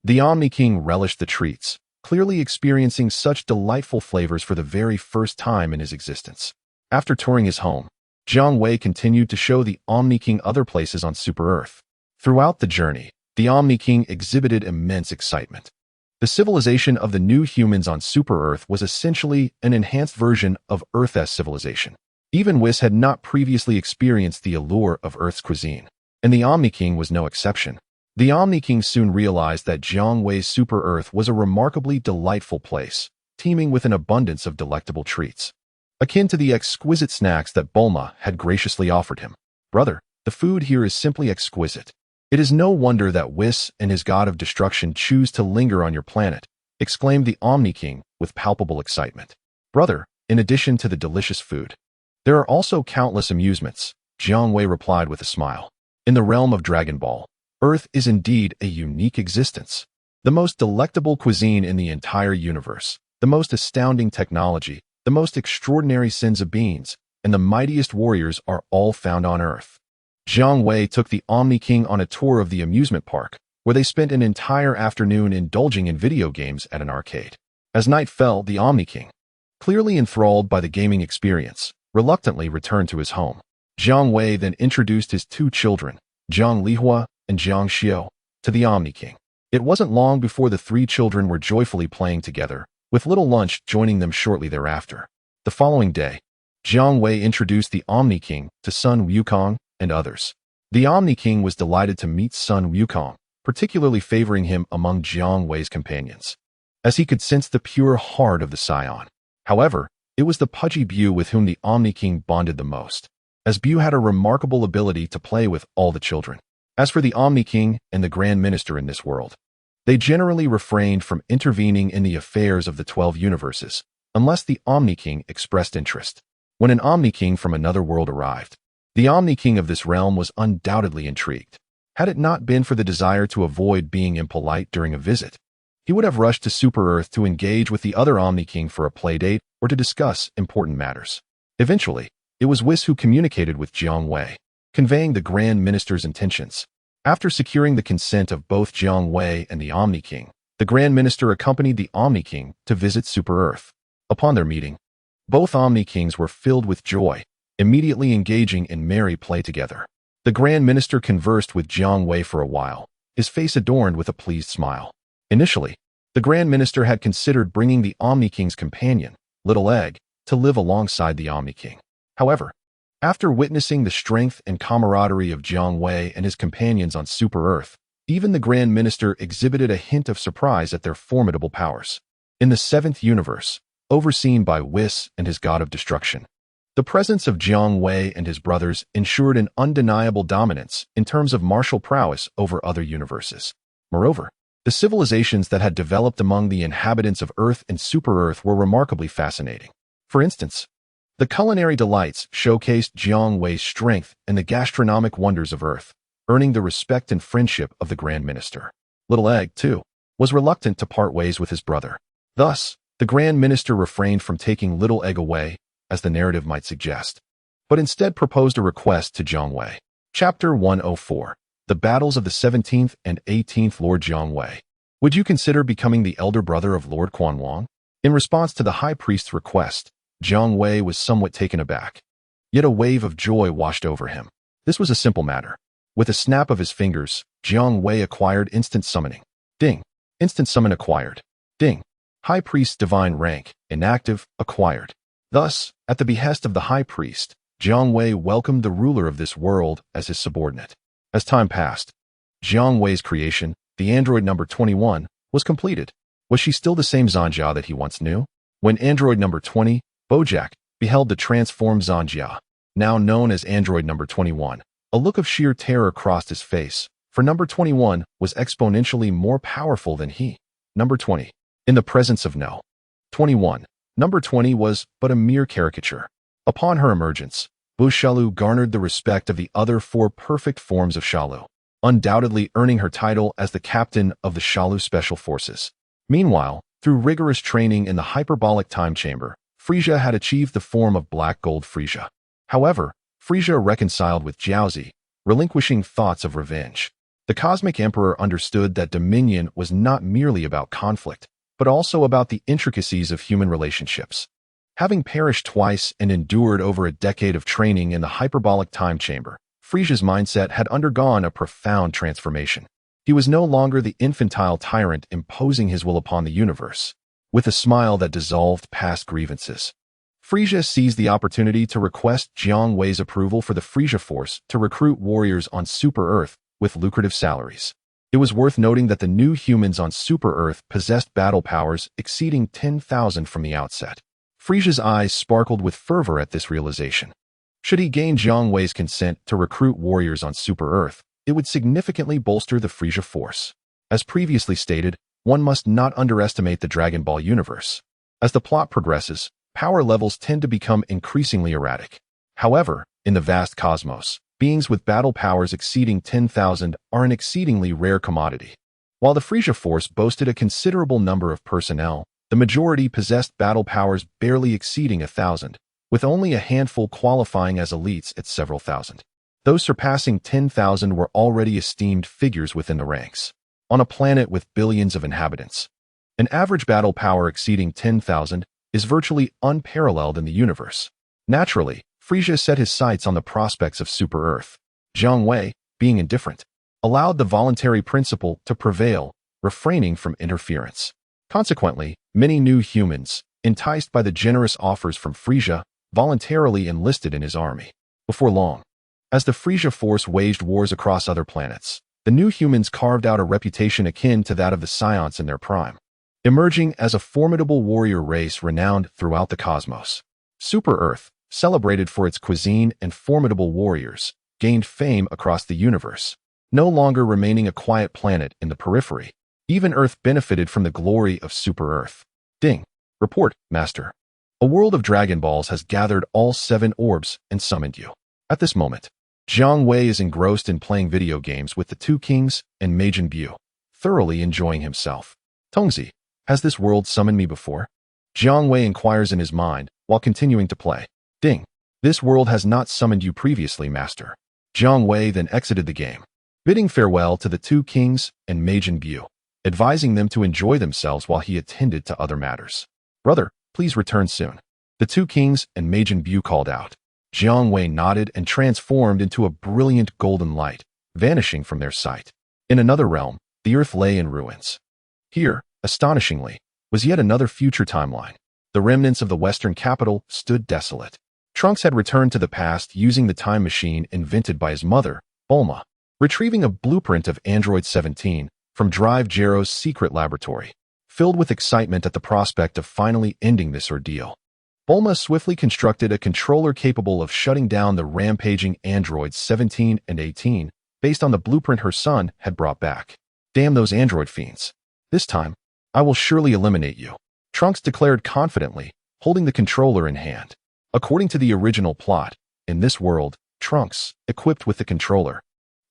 The Omni King relished the treats, clearly experiencing such delightful flavors for the very first time in his existence. After touring his home, Jiang Wei continued to show the Omni King other places on Super-Earth. Throughout the journey, the Omni King exhibited immense excitement. The civilization of the new humans on Super-Earth was essentially an enhanced version of Earth's civilization. Even Whis had not previously experienced the allure of Earth's cuisine, and the Omni King was no exception. The Omni King soon realized that Jiang Wei's Super-Earth was a remarkably delightful place, teeming with an abundance of delectable treats, akin to the exquisite snacks that Bulma had graciously offered him. Brother, the food here is simply exquisite. It is no wonder that Whis and his god of destruction choose to linger on your planet, exclaimed the Omni King with palpable excitement. Brother, in addition to the delicious food, there are also countless amusements, Jiang Wei replied with a smile. In the realm of Dragon Ball, Earth is indeed a unique existence. The most delectable cuisine in the entire universe, the most astounding technology, the most extraordinary senzu beans, and the mightiest warriors are all found on Earth. Jiang Wei took the Omni King on a tour of the amusement park, where they spent an entire afternoon indulging in video games at an arcade. As night fell, the Omni King, clearly enthralled by the gaming experience, reluctantly returned to his home. Jiang Wei then introduced his two children, Jiang Lihua and Jiang Xiao, to the Omni King. It wasn't long before the three children were joyfully playing together, with little Lunch joining them shortly thereafter. The following day, Jiang Wei introduced the Omni King to Sun Wukong and others. The Omni King was delighted to meet Sun Wukong, particularly favoring him among Jiang Wei's companions, as he could sense the pure heart of the scion. However, it was the pudgy Bu with whom the Omni King bonded the most, as Bu had a remarkable ability to play with all the children. As for the Omni King and the Grand Minister in this world, they generally refrained from intervening in the affairs of the 12 universes, unless the Omni King expressed interest. When an Omni King from another world arrived, the Omni King of this realm was undoubtedly intrigued. Had it not been for the desire to avoid being impolite during a visit, he would have rushed to Super-Earth to engage with the other Omni King for a playdate or to discuss important matters. Eventually, it was Whis who communicated with Jiang Wei, conveying the Grand Minister's intentions. After securing the consent of both Jiang Wei and the Omni King, the Grand Minister accompanied the Omni King to visit Super-Earth. Upon their meeting, both Omni Kings were filled with joy, immediately engaging in merry play together. The Grand Minister conversed with Jiang Wei for a while, his face adorned with a pleased smile. Initially, the Grand Minister had considered bringing the Omni King's companion, Little Egg, to live alongside the Omni King. However, after witnessing the strength and camaraderie of Jiang Wei and his companions on Super-Earth, even the Grand Minister exhibited a hint of surprise at their formidable powers. In the 7th universe, overseen by Whis and his god of destruction, the presence of Jiang Wei and his brothers ensured an undeniable dominance in terms of martial prowess over other universes. Moreover, the civilizations that had developed among the inhabitants of Earth and Super-Earth were remarkably fascinating. For instance, The culinary delights showcased Jiang Wei's strength and the gastronomic wonders of Earth, earning the respect and friendship of the Grand Minister. Little Egg, too, was reluctant to part ways with his brother. Thus, the Grand Minister refrained from taking Little Egg away, as the narrative might suggest, but instead proposed a request to Jiang Wei. Chapter 104. The Battles of the 17th and 18th Lord Jiang Wei. Would you consider becoming the elder brother of Lord Quanwang? In response to the High Priest's request, Jiang Wei was somewhat taken aback. Yet a wave of joy washed over him. This was a simple matter. With a snap of his fingers, Jiang Wei acquired instant summoning. Ding. Instant summon acquired. Ding. High Priest's divine rank, inactive, acquired. Thus, at the behest of the High Priest, Jiang Wei welcomed the ruler of this world as his subordinate. As time passed, Jiang Wei's creation, the android number 21, was completed. Was she still the same Zanjia that he once knew? When android number 20, Bojack, beheld the transformed Zanjia, now known as android number 21, a look of sheer terror crossed his face, for number 21 was exponentially more powerful than he. Number 20. In the presence of No. 21, number 20 was but a mere caricature. Upon her emergence, Bu Shalu garnered the respect of the other 4 perfect forms of Shalu, undoubtedly earning her title as the captain of the Shalu Special Forces. Meanwhile, through rigorous training in the hyperbolic time chamber, Frieza had achieved the form of Black Gold Frieza. However, Frieza reconciled with Jiaozi, relinquishing thoughts of revenge. The Cosmic Emperor understood that dominion was not merely about conflict, but also about the intricacies of human relationships. Having perished twice and endured over a decade of training in the hyperbolic time chamber, Frieza's mindset had undergone a profound transformation. He was no longer the infantile tyrant imposing his will upon the universe. With a smile that dissolved past grievances, Frieza seized the opportunity to request Jiang Wei's approval for the Frieza Force to recruit warriors on Super Earth with lucrative salaries. It was worth noting that the new humans on Super Earth possessed battle powers exceeding 10,000 from the outset. Frieza's eyes sparkled with fervor at this realization. Should he gain Jiang Wei's consent to recruit warriors on Super Earth, it would significantly bolster the Frieza Force. As previously stated, one must not underestimate the Dragon Ball universe. As the plot progresses, power levels tend to become increasingly erratic. However, in the vast cosmos, beings with battle powers exceeding 10,000 are an exceedingly rare commodity. While the Frieza Force boasted a considerable number of personnel, the majority possessed battle powers barely exceeding 1,000, with only a handful qualifying as elites at several thousand. Those surpassing 10,000 were already esteemed figures within the ranks. On a planet with billions of inhabitants, an average battle power exceeding 10,000 is virtually unparalleled in the universe. Naturally, Frieza set his sights on the prospects of Super Earth. Jiang Wei, being indifferent, allowed the voluntary principle to prevail, refraining from interference. Consequently, many new humans, enticed by the generous offers from Frieza, voluntarily enlisted in his army. Before long, as the Frieza Force waged wars across other planets, the new humans carved out a reputation akin to that of the Scions in their prime, emerging as a formidable warrior race renowned throughout the cosmos. Super Earth, celebrated for its cuisine and formidable warriors, gained fame across the universe, no longer remaining a quiet planet in the periphery. Even Earth benefited from the glory of Super Earth. Ding. Report, Master. A world of Dragon Balls has gathered all 7 orbs and summoned you. At this moment, Jiang Wei is engrossed in playing video games with the 2 kings and Majin Buu, thoroughly enjoying himself. Tongzi, has this world summoned me before? Jiang Wei inquires in his mind while continuing to play. Ding. This world has not summoned you previously, Master. Jiang Wei then exited the game, bidding farewell to the 2 kings and Majin Buu, advising them to enjoy themselves while he attended to other matters. Brother, please return soon. The 2 kings and Majin Buu called out. Jiang Wei nodded and transformed into a brilliant golden light, vanishing from their sight. In another realm, the Earth lay in ruins. Here, astonishingly, was yet another future timeline. The remnants of the Western capital stood desolate. Trunks had returned to the past using the time machine invented by his mother, Bulma, retrieving a blueprint of Android 17 from Drive Jero's secret laboratory. Filled with excitement at the prospect of finally ending this ordeal, Bulma swiftly constructed a controller capable of shutting down the rampaging androids 17 and 18 based on the blueprint her son had brought back. Damn those android fiends. This time, I will surely eliminate you, Trunks declared confidently, holding the controller in hand. According to the original plot, in this world, Trunks, equipped with the controller,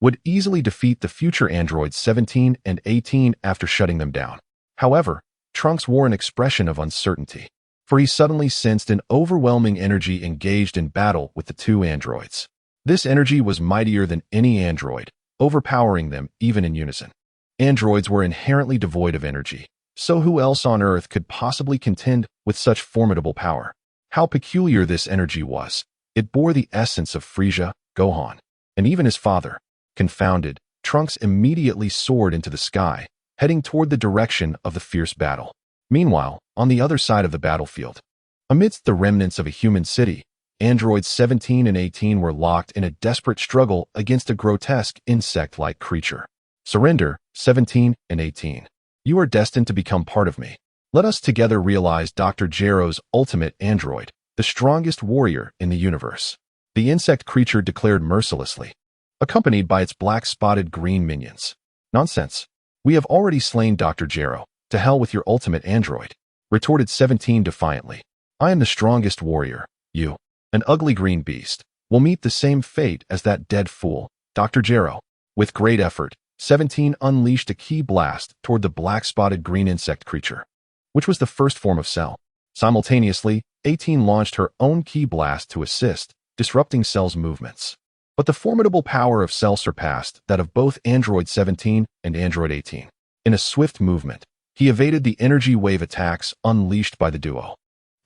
would easily defeat the future androids 17 and 18 after shutting them down. However, Trunks wore an expression of uncertainty, for he suddenly sensed an overwhelming energy engaged in battle with the two androids. This energy was mightier than any android, overpowering them even in unison. Androids were inherently devoid of energy, so who else on Earth could possibly contend with such formidable power? How peculiar this energy was! It bore the essence of Frieza, Gohan, and even his father. Confounded, Trunks immediately soared into the sky, heading toward the direction of the fierce battle. Meanwhile, on the other side of the battlefield, amidst the remnants of a human city, androids 17 and 18 were locked in a desperate struggle against a grotesque insect-like creature. Surrender, 17 and 18. You are destined to become part of me. Let us together realize Dr. Gero's ultimate android, the strongest warrior in the universe. The insect creature declared mercilessly, accompanied by its black-spotted green minions. Nonsense. We have already slain Dr. Gero. To hell with your ultimate android, retorted 17 defiantly. I am the strongest warrior. You, an ugly green beast, will meet the same fate as that dead fool, Dr. Gero. With great effort, 17 unleashed a ki blast toward the black-spotted green insect creature, which was the first form of Cell. Simultaneously, 18 launched her own ki blast to assist, disrupting Cell's movements. But the formidable power of Cell surpassed that of both Android 17 and Android 18. In a swift movement, he evaded the energy wave attacks unleashed by the duo.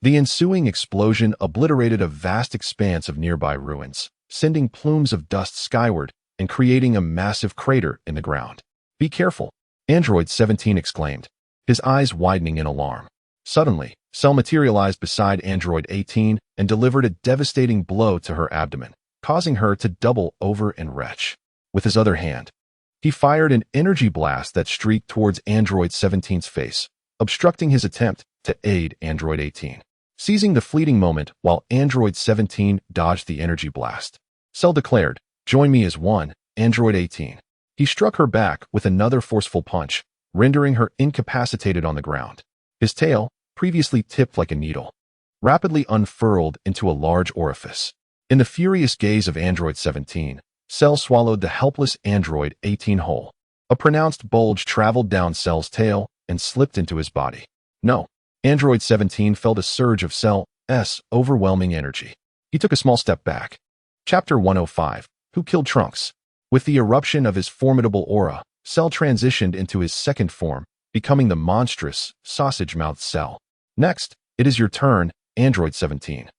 The ensuing explosion obliterated a vast expanse of nearby ruins, sending plumes of dust skyward and creating a massive crater in the ground. Be careful, Android 17 exclaimed, his eyes widening in alarm. Suddenly, Cell materialized beside Android 18 and delivered a devastating blow to her abdomen, causing her to double over and retch. With his other hand, he fired an energy blast that streaked towards Android 17's face, obstructing his attempt to aid Android 18. Seizing the fleeting moment while Android 17 dodged the energy blast, Cell declared, "Join me as one, Android 18. He struck her back with another forceful punch, rendering her incapacitated on the ground. His tail, previously tipped like a needle, rapidly unfurled into a large orifice. In the furious gaze of Android 17, Cell swallowed the helpless Android 18 whole. A pronounced bulge traveled down Cell's tail and slipped into his body. No, Android 17 felt a surge of Cell's overwhelming energy. He took a small step back. Chapter 105, Who Killed Trunks? With the eruption of his formidable aura, Cell transitioned into his second form, becoming the monstrous, sausage-mouthed Cell. Next, it is your turn, Android 17.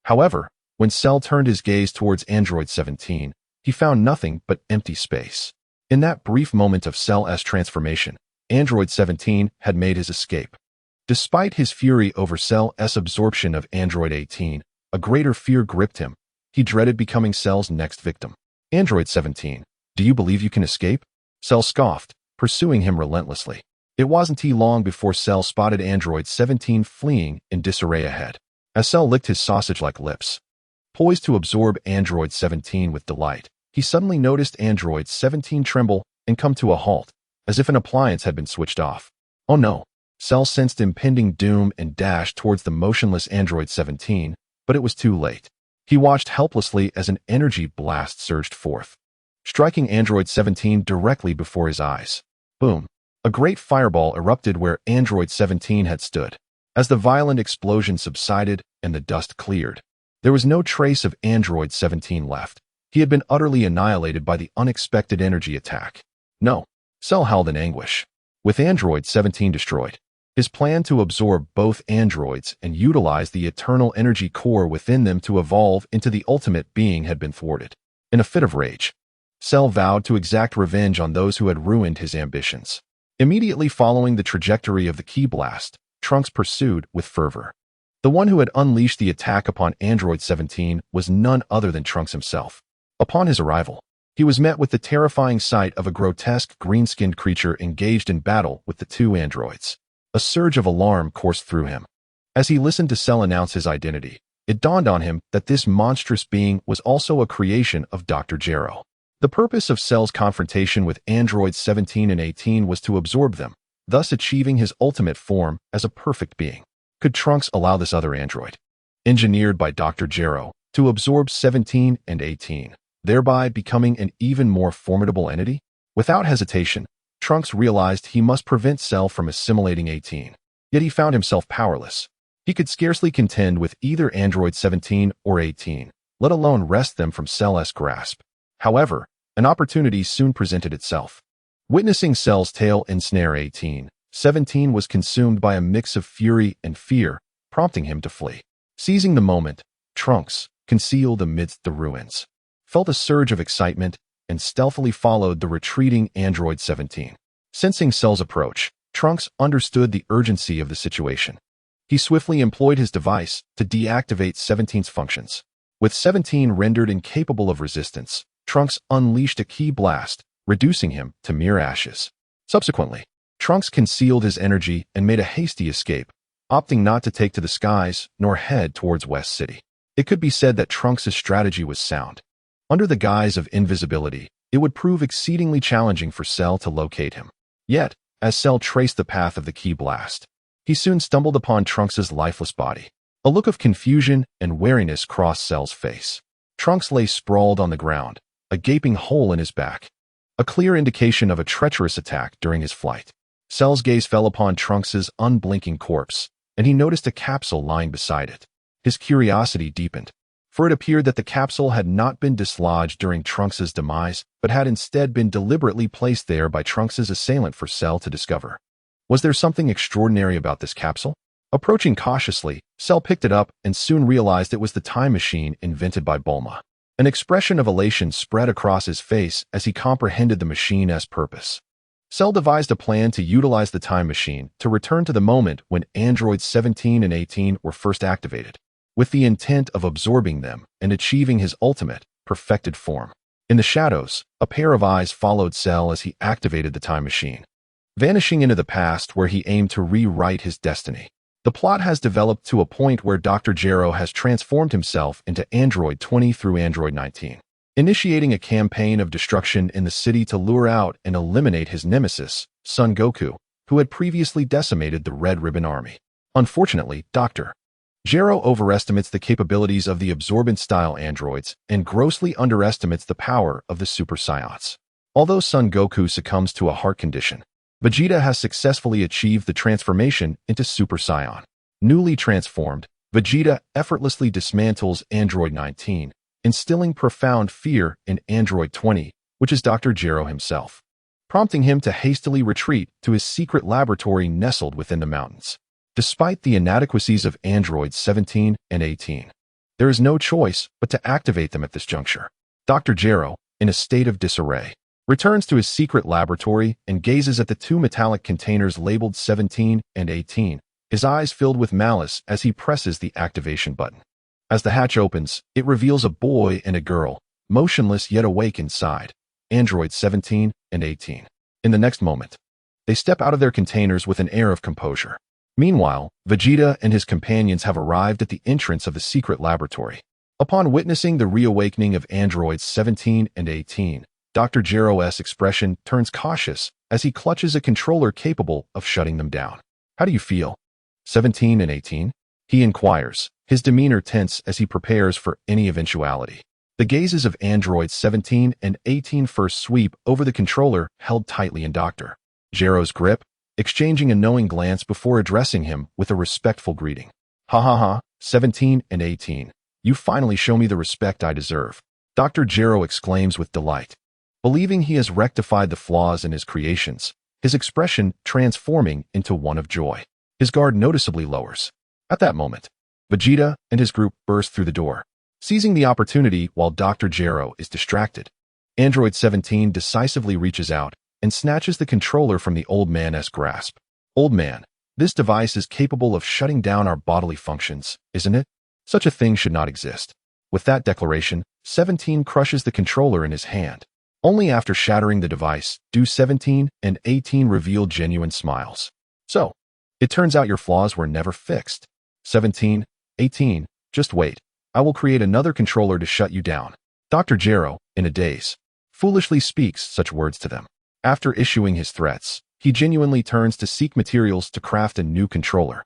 However, when Cell turned his gaze towards Android 17, he found nothing but empty space. In that brief moment of Cell's transformation, Android 17 had made his escape. Despite his fury over Cell's absorption of Android 18, a greater fear gripped him. He dreaded becoming Cell's next victim. Android 17, do you believe you can escape? Cell scoffed, pursuing him relentlessly. It wasn't long before Cell spotted Android 17 fleeing in disarray ahead. As Cell licked his sausage-like lips, poised to absorb Android 17 with delight, he suddenly noticed Android 17 tremble and come to a halt, as if an appliance had been switched off. Oh no! Cell sensed impending doom and dashed towards the motionless Android 17, but it was too late. He watched helplessly as an energy blast surged forth, striking Android 17 directly before his eyes. Boom! A great fireball erupted where Android 17 had stood. As the violent explosion subsided and the dust cleared, there was no trace of Android 17 left. He had been utterly annihilated by the unexpected energy attack. No, Cell howled in anguish. With Android 17 destroyed, his plan to absorb both androids and utilize the eternal energy core within them to evolve into the ultimate being had been thwarted. In a fit of rage, Cell vowed to exact revenge on those who had ruined his ambitions. Immediately following the trajectory of the ki blast, Trunks pursued with fervor. The one who had unleashed the attack upon Android 17 was none other than Trunks himself. Upon his arrival, he was met with the terrifying sight of a grotesque green-skinned creature engaged in battle with the two androids. A surge of alarm coursed through him. As he listened to Cell announce his identity, it dawned on him that this monstrous being was also a creation of Dr. Gero. The purpose of Cell's confrontation with androids 17 and 18 was to absorb them, thus achieving his ultimate form as a perfect being. Could Trunks allow this other android engineered by Dr. Gero to absorb 17 and 18, thereby becoming an even more formidable entity? Without hesitation, Trunks realized he must prevent Cell from assimilating 18. Yet he found himself powerless. He could scarcely contend with either Android 17 or 18, let alone wrest them from Cell's grasp. However, an opportunity soon presented itself. Witnessing Cell's tail ensnare 18, 17 was consumed by a mix of fury and fear, prompting him to flee. Seizing the moment, Trunks, concealed amidst the ruins, felt a surge of excitement and stealthily followed the retreating Android 17. Sensing Cell's approach, Trunks understood the urgency of the situation. He swiftly employed his device to deactivate 17's functions. With 17 rendered incapable of resistance, Trunks unleashed a ki blast, reducing him to mere ashes. Subsequently, Trunks concealed his energy and made a hasty escape, opting not to take to the skies nor head towards West City. It could be said that Trunks' strategy was sound. Under the guise of invisibility, it would prove exceedingly challenging for Cell to locate him. Yet, as Cell traced the path of the ki blast, he soon stumbled upon Trunks' lifeless body. A look of confusion and wariness crossed Cell's face. Trunks lay sprawled on the ground, a gaping hole in his back, a clear indication of a treacherous attack during his flight. Cell's gaze fell upon Trunks' unblinking corpse, and he noticed a capsule lying beside it. His curiosity deepened, for it appeared that the capsule had not been dislodged during Trunks' demise, but had instead been deliberately placed there by Trunks' assailant for Cell to discover. Was there something extraordinary about this capsule? Approaching cautiously, Cell picked it up and soon realized it was the time machine invented by Bulma. An expression of elation spread across his face as he comprehended the machine's purpose. Cell devised a plan to utilize the time machine to return to the moment when Androids 17 and 18 were first activated, with the intent of absorbing them and achieving his ultimate, perfected form. In the shadows, a pair of eyes followed Cell as he activated the time machine, vanishing into the past where he aimed to rewrite his destiny. The plot has developed to a point where Dr. Gero has transformed himself into Android 20 through Android 19, initiating a campaign of destruction in the city to lure out and eliminate his nemesis, Son Goku, who had previously decimated the Red Ribbon Army. Unfortunately, Dr. Gero overestimates the capabilities of the absorbent-style androids and grossly underestimates the power of the Super Saiyans. Although Son Goku succumbs to a heart condition, Vegeta has successfully achieved the transformation into Super Saiyan. Newly transformed, Vegeta effortlessly dismantles Android 19, instilling profound fear in Android 20, which is Dr. Gero himself, prompting him to hastily retreat to his secret laboratory nestled within the mountains. Despite the inadequacies of Androids 17 and 18, there is no choice but to activate them at this juncture. Dr. Gero, in a state of disarray, returns to his secret laboratory and gazes at the two metallic containers labeled 17 and 18, his eyes filled with malice as he presses the activation button. As the hatch opens, it reveals a boy and a girl, motionless yet awake inside, Androids 17 and 18. In the next moment, they step out of their containers with an air of composure. Meanwhile, Vegeta and his companions have arrived at the entrance of the secret laboratory. Upon witnessing the reawakening of Androids 17 and 18, Dr. Gero's expression turns cautious as he clutches a controller capable of shutting them down. How do you feel? 17 and 18? He inquires, his demeanor tense as he prepares for any eventuality. The gazes of Androids 17 and 18 first sweep over the controller held tightly in Dr. Gero's grip, exchanging a knowing glance before addressing him with a respectful greeting. Ha ha ha, 17 and 18. You finally show me the respect I deserve. Dr. Gero exclaims with delight, believing he has rectified the flaws in his creations, his expression transforming into one of joy. His guard noticeably lowers. At that moment, Vegeta and his group burst through the door, seizing the opportunity while Dr. Gero is distracted. Android 17 decisively reaches out and snatches the controller from the old man's grasp. Old man, this device is capable of shutting down our bodily functions, isn't it? Such a thing should not exist. With that declaration, 17 crushes the controller in his hand. Only after shattering the device do 17 and 18 reveal genuine smiles. So, it turns out your flaws were never fixed. 17, 18, just wait. I will create another controller to shut you down. Dr. Gero, in a daze, foolishly speaks such words to them. After issuing his threats, he genuinely turns to seek materials to craft a new controller.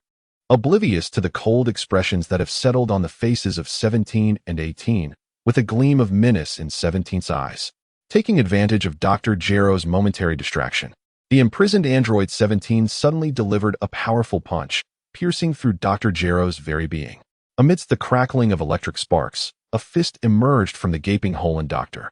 oblivious to the cold expressions that have settled on the faces of 17 and 18, with a gleam of menace in 17's eyes. Taking advantage of Dr. Gero's momentary distraction, the imprisoned android 17 suddenly delivered a powerful punch, piercing through Dr. Gero's very being. Amidst the crackling of electric sparks, a fist emerged from the gaping hole in Dr.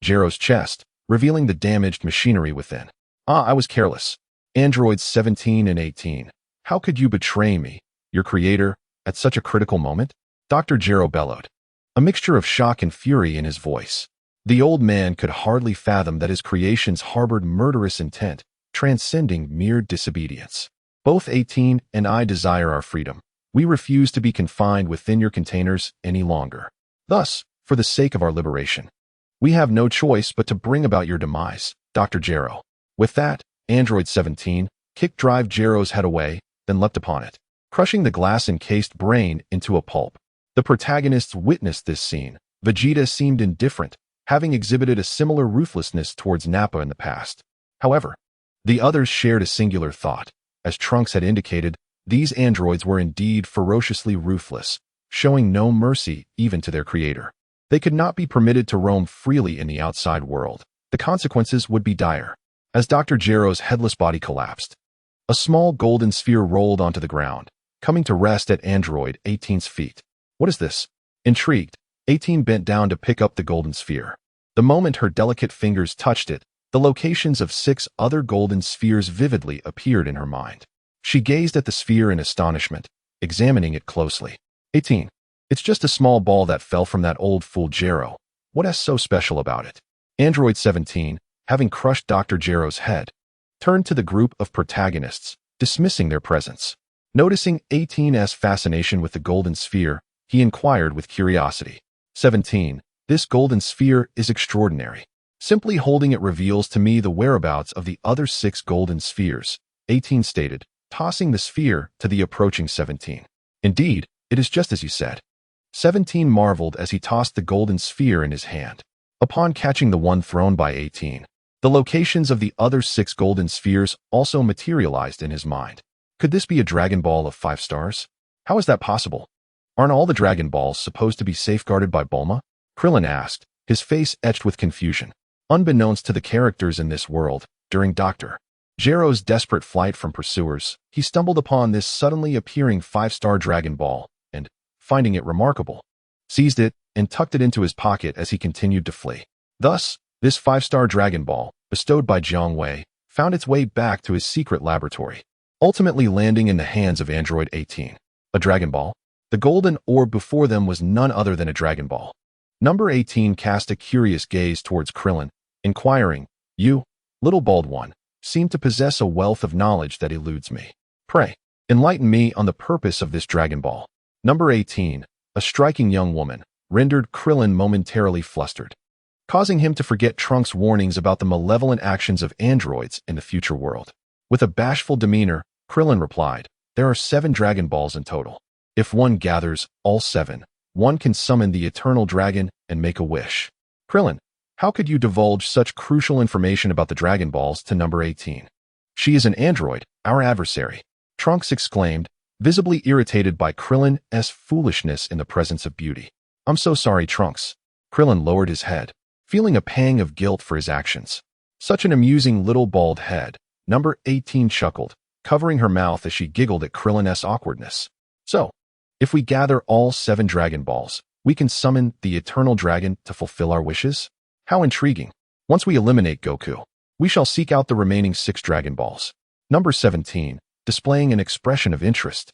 Gero's chest, revealing the damaged machinery within. I was careless. Androids 17 and 18. How could you betray me, your creator, at such a critical moment? Dr. Gero bellowed, a mixture of shock and fury in his voice. The old man could hardly fathom that his creations harbored murderous intent, transcending mere disobedience. Both 18 and I desire our freedom. We refuse to be confined within your containers any longer. Thus, for the sake of our liberation, we have no choice but to bring about your demise, Dr. Gero. With that, Android 17 kicked Drive Gero's head away, then leapt upon it, crushing the glass-encased brain into a pulp. The protagonists witnessed this scene. Vegeta seemed indifferent, having exhibited a similar ruthlessness towards Nappa in the past. However, the others shared a singular thought. As Trunks had indicated, these androids were indeed ferociously ruthless, showing no mercy even to their creator. They could not be permitted to roam freely in the outside world. The consequences would be dire. As Dr. Gero's headless body collapsed, a small golden sphere rolled onto the ground, coming to rest at Android 18's feet. What is this? Intrigued, 18 bent down to pick up the golden sphere. The moment her delicate fingers touched it, the locations of 6 other golden spheres vividly appeared in her mind. She gazed at the sphere in astonishment, examining it closely. 18. It's just a small ball that fell from that old fool Gero. What is so special about it? Android 17, having crushed Dr. Gero's head, turned to the group of protagonists, dismissing their presence. Noticing 18's fascination with the golden sphere, he inquired with curiosity. 17. This golden sphere is extraordinary. Simply holding it reveals to me the whereabouts of the other 6 golden spheres, 18 stated, tossing the sphere to the approaching 17. Indeed, it is just as you said. 17 marveled as he tossed the golden sphere in his hand. Upon catching the one thrown by 18, the locations of the other 6 golden spheres also materialized in his mind. Could this be a Dragon Ball of 5 stars? How is that possible? Aren't all the Dragon Balls supposed to be safeguarded by Bulma? Krillin asked, his face etched with confusion. Unbeknownst to the characters in this world, during Dr. Gero's desperate flight from pursuers, he stumbled upon this suddenly appearing 5-star Dragon Ball, and, finding it remarkable, seized it and tucked it into his pocket as he continued to flee. Thus, this 5-star Dragon Ball, bestowed by Jiang Wei, found its way back to his secret laboratory, ultimately landing in the hands of Android 18. A Dragon Ball? The golden orb before them was none other than a Dragon Ball. Number 18 cast a curious gaze towards Krillin, inquiring, "You, little bald one, seem to possess a wealth of knowledge that eludes me. Pray, enlighten me on the purpose of this Dragon Ball." Number 18, a striking young woman, rendered Krillin momentarily flustered, causing him to forget Trunks' warnings about the malevolent actions of androids in the future world. With a bashful demeanor, Krillin replied, "There are 7 Dragon Balls in total. If one gathers all 7, one can summon the Eternal Dragon and make a wish." Krillin, how could you divulge such crucial information about the Dragon Balls to number 18? She is an android, our adversary. Trunks exclaimed, visibly irritated by Krillin's foolishness in the presence of beauty. "I'm so sorry, Trunks." Krillin lowered his head, feeling a pang of guilt for his actions. Such an amusing little bald head. Number 18 chuckled, covering her mouth as she giggled at Krillin's awkwardness. "So, if we gather all 7 Dragon Balls, we can summon the Eternal Dragon to fulfill our wishes? How intriguing. Once we eliminate Goku, we shall seek out the remaining 6 Dragon Balls." Number 17, displaying an expression of interest,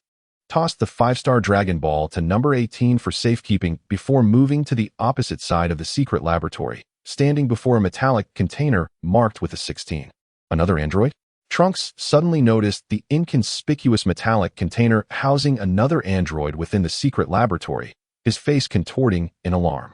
tossed the 5-star Dragon Ball to number 18 for safekeeping before moving to the opposite side of the secret laboratory, standing before a metallic container marked with a 16. Another android? Trunks suddenly noticed the inconspicuous metallic container housing another android within the secret laboratory, his face contorting in alarm.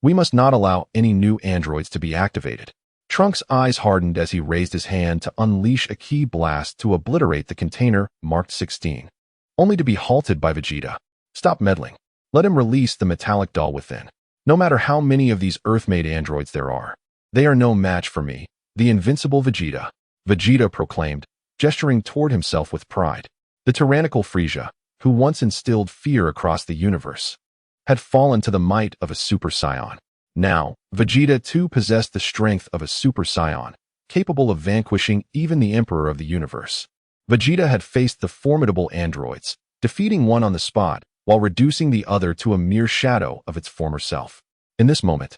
We must not allow any new androids to be activated. Trunks' eyes hardened as he raised his hand to unleash a ki blast to obliterate the container marked 16, only to be halted by Vegeta. "Stop meddling. Let him release the metallic doll within. No matter how many of these Earth-made androids there are, they are no match for me, the invincible Vegeta," Vegeta proclaimed, gesturing toward himself with pride. The tyrannical Frieza, who once instilled fear across the universe, had fallen to the might of a Super Saiyan. Now, Vegeta too possessed the strength of a Super Saiyan, capable of vanquishing even the Emperor of the universe. Vegeta had faced the formidable androids, defeating one on the spot while reducing the other to a mere shadow of its former self. In this moment,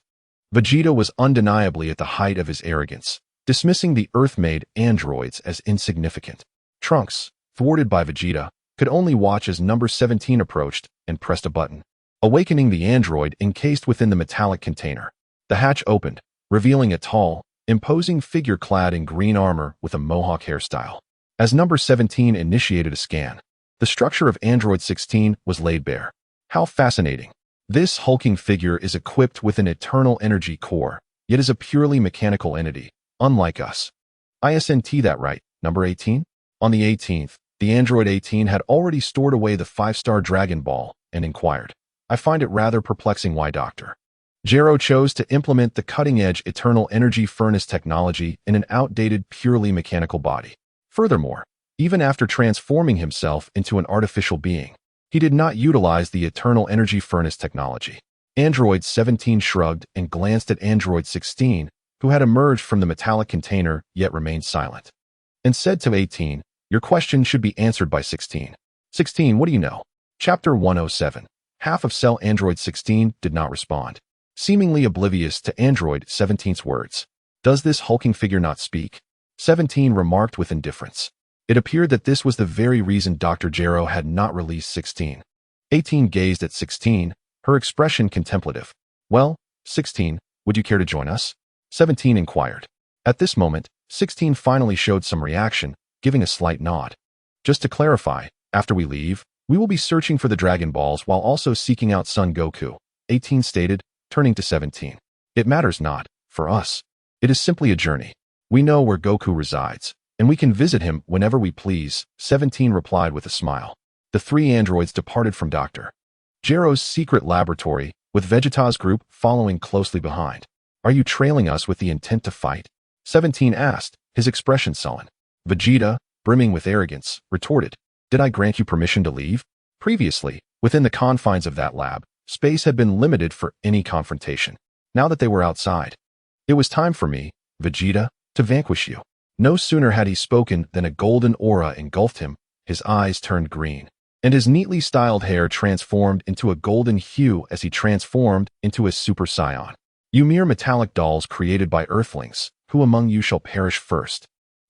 Vegeta was undeniably at the height of his arrogance, dismissing the Earth-made androids as insignificant. Trunks, thwarted by Vegeta, could only watch as number 17 approached and pressed a button, awakening the android encased within the metallic container. The hatch opened, revealing a tall, imposing figure clad in green armor with a mohawk hairstyle. As number 17 initiated a scan, the structure of Android 16 was laid bare. How fascinating. This hulking figure is equipped with an eternal energy core, yet is a purely mechanical entity, unlike us. Isn't that right, number 18? On the 18th, the Android 18 had already stored away the 5-star Dragon Ball and inquired, I find it rather perplexing why Dr. Gero chose to implement the cutting-edge eternal energy furnace technology in an outdated, purely mechanical body. Furthermore, even after transforming himself into an artificial being, he did not utilize the eternal energy furnace technology. Android 17 shrugged and glanced at Android 16, who had emerged from the metallic container yet remained silent, and said to 18, your question should be answered by 16. 16, what do you know? Chapter 107. Half of Cell Android 16 did not respond, seemingly oblivious to Android 17's words. Does this hulking figure not speak? 17 remarked with indifference. It appeared that this was the very reason Dr. Gero had not released 16. 18 gazed at 16, her expression contemplative. Well, 16, would you care to join us? 17 inquired. At this moment, 16 finally showed some reaction, giving a slight nod. Just to clarify, after we leave, we will be searching for the Dragon Balls while also seeking out Son Goku, 18 stated, turning to 17. It matters not, for us. It is simply a journey. We know where Goku resides, and we can visit him whenever we please, 17 replied with a smile. The 3 androids departed from Dr. Gero's secret laboratory, with Vegeta's group following closely behind. Are you trailing us with the intent to fight? 17 asked, his expression sullen. Vegeta, brimming with arrogance, retorted, did I grant you permission to leave? Previously, within the confines of that lab, space had been limited for any confrontation. Now that they were outside, it was time for me, Vegeta, to vanquish you. No sooner had he spoken than a golden aura engulfed him, his eyes turned green, and his neatly styled hair transformed into a golden hue as he transformed into a Super Saiyan. You mere metallic dolls created by Earthlings, who among you shall perish first?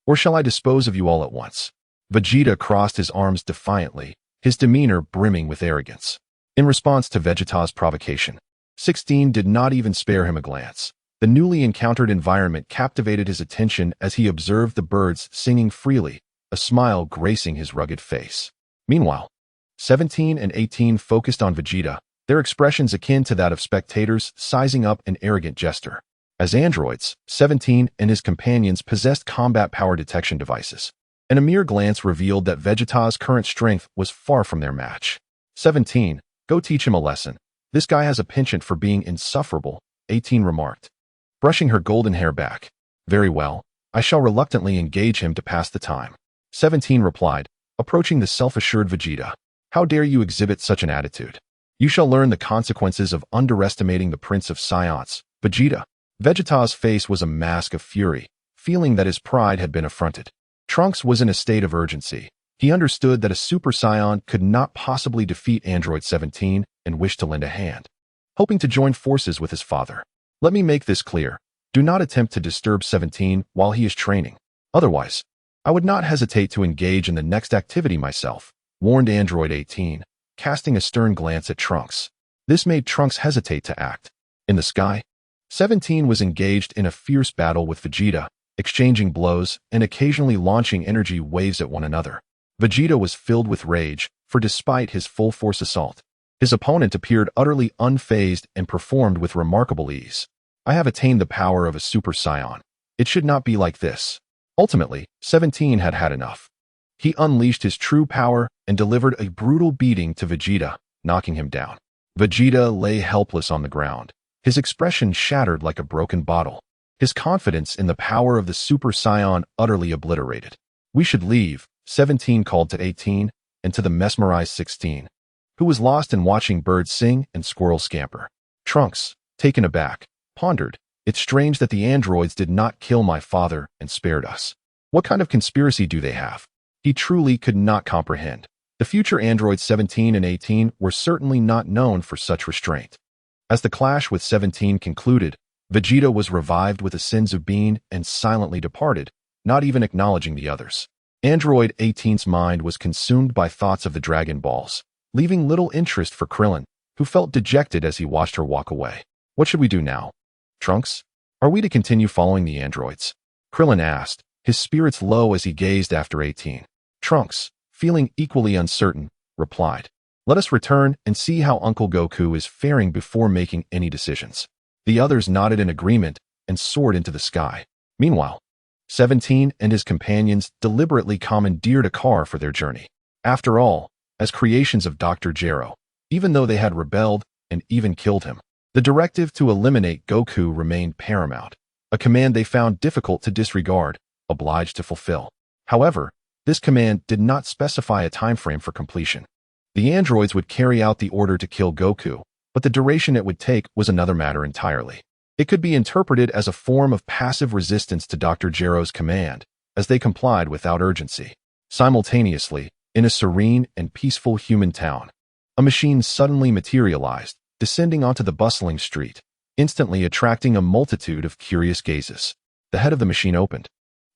Or shall I dispose of you all at once? Vegeta crossed his arms defiantly, his demeanor brimming with arrogance. In response to Vegeta's provocation, 16 did not even spare him a glance. The newly encountered environment captivated his attention as he observed the birds singing freely, a smile gracing his rugged face. Meanwhile, 17 and 18 focused on Vegeta, their expressions akin to that of spectators sizing up an arrogant jester. As androids, 17 and his companions possessed combat power detection devices, and a mere glance revealed that Vegeta's current strength was far from their match. 17, go teach him a lesson. This guy has a penchant for being insufferable, 18 remarked, brushing her golden hair back. Very well, I shall reluctantly engage him to pass the time. 17 replied, approaching the self-assured Vegeta. How dare you exhibit such an attitude? You shall learn the consequences of underestimating the Prince of Saiyans, Vegeta. Vegeta's face was a mask of fury, feeling that his pride had been affronted. Trunks was in a state of urgency. He understood that a Super Saiyan could not possibly defeat Android 17 and wished to lend a hand, hoping to join forces with his father. Let me make this clear. Do not attempt to disturb 17 while he is training. Otherwise, I would not hesitate to engage in the next activity myself, warned Android 18, casting a stern glance at Trunks. This made Trunks hesitate to act. In the sky, 17 was engaged in a fierce battle with Vegeta, exchanging blows and occasionally launching energy waves at one another. Vegeta was filled with rage, for despite his full-force assault, his opponent appeared utterly unfazed and performed with remarkable ease. I have attained the power of a Super Saiyan. It should not be like this. Ultimately, 17 had had enough. He unleashed his true power and delivered a brutal beating to Vegeta, knocking him down. Vegeta lay helpless on the ground, his expression shattered like a broken bottle, his confidence in the power of the Super Saiyan utterly obliterated. We should leave, 17 called to 18, and to the mesmerized 16, who was lost in watching birds sing and squirrels scamper. Trunks, taken aback, pondered, "It's strange that the androids did not kill my father and spared us. What kind of conspiracy do they have?" He truly could not comprehend. The future androids 17 and 18 were certainly not known for such restraint. As the clash with 17 concluded, Vegeta was revived with a Senzu bean and silently departed, not even acknowledging the others. Android 18's mind was consumed by thoughts of the Dragon Balls, leaving little interest for Krillin, who felt dejected as he watched her walk away. "What should we do now, Trunks? Are we to continue following the androids?" Krillin asked, his spirits low as he gazed after 18. Trunks, feeling equally uncertain, replied, "Let us return and see how Uncle Goku is faring before making any decisions." The others nodded in agreement and soared into the sky. Meanwhile, 17 and his companions deliberately commandeered a car for their journey. After all, as creations of Dr. Gero, even though they had rebelled and even killed him, the directive to eliminate Goku remained paramount, a command they found difficult to disregard, obliged to fulfill. However, this command did not specify a time frame for completion. The androids would carry out the order to kill Goku, but the duration it would take was another matter entirely. It could be interpreted as a form of passive resistance to Dr. Gero's command, as they complied without urgency. Simultaneously, in a serene and peaceful human town, a machine suddenly materialized, descending onto the bustling street, instantly attracting a multitude of curious gazes. The head of the machine opened,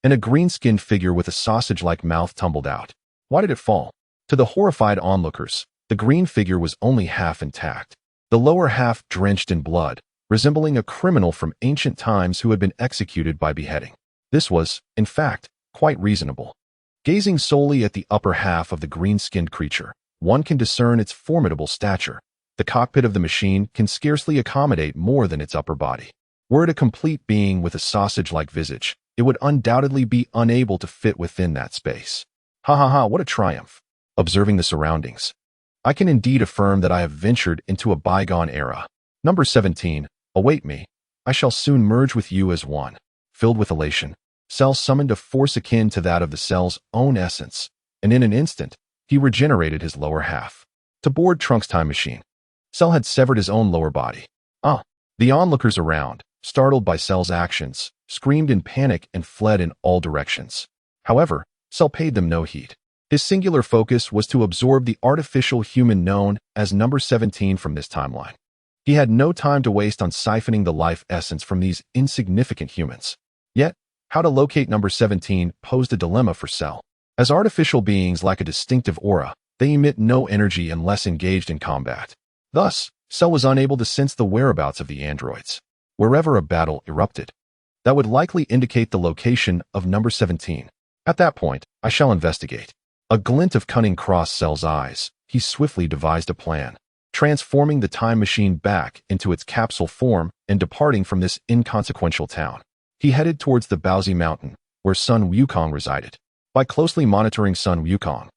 and a green-skinned figure with a sausage-like mouth tumbled out. Why did it fall? To the horrified onlookers, the green figure was only half intact, the lower half drenched in blood, resembling a criminal from ancient times who had been executed by beheading. This was, in fact, quite reasonable. Gazing solely at the upper half of the green-skinned creature, one can discern its formidable stature. The cockpit of the machine can scarcely accommodate more than its upper body. Were it a complete being with a sausage-like visage, it would undoubtedly be unable to fit within that space. Ha ha ha, what a triumph! Observing the surroundings, I can indeed affirm that I have ventured into a bygone era. Number 17, await me. I shall soon merge with you as one. Filled with elation, Cell summoned a force akin to that of the cell's own essence, and in an instant, he regenerated his lower half. To board Trunks' time machine, Cell had severed his own lower body. The onlookers around, startled by Cell's actions, screamed in panic and fled in all directions. However, Cell paid them no heed. His singular focus was to absorb the artificial human known as Number 17 from this timeline. He had no time to waste on siphoning the life essence from these insignificant humans. Yet, how to locate Number 17 posed a dilemma for Cell. As artificial beings lack a distinctive aura, they emit no energy unless engaged in combat. Thus, Cell was unable to sense the whereabouts of the androids. Wherever a battle erupted, that would likely indicate the location of Number 17. At that point, I shall investigate. A glint of cunning crossed Cell's eyes. He swiftly devised a plan, transforming the time machine back into its capsule form and departing from this inconsequential town. He headed towards the Baozi Mountain, where Sun Wukong resided. By closely monitoring Sun Wukong,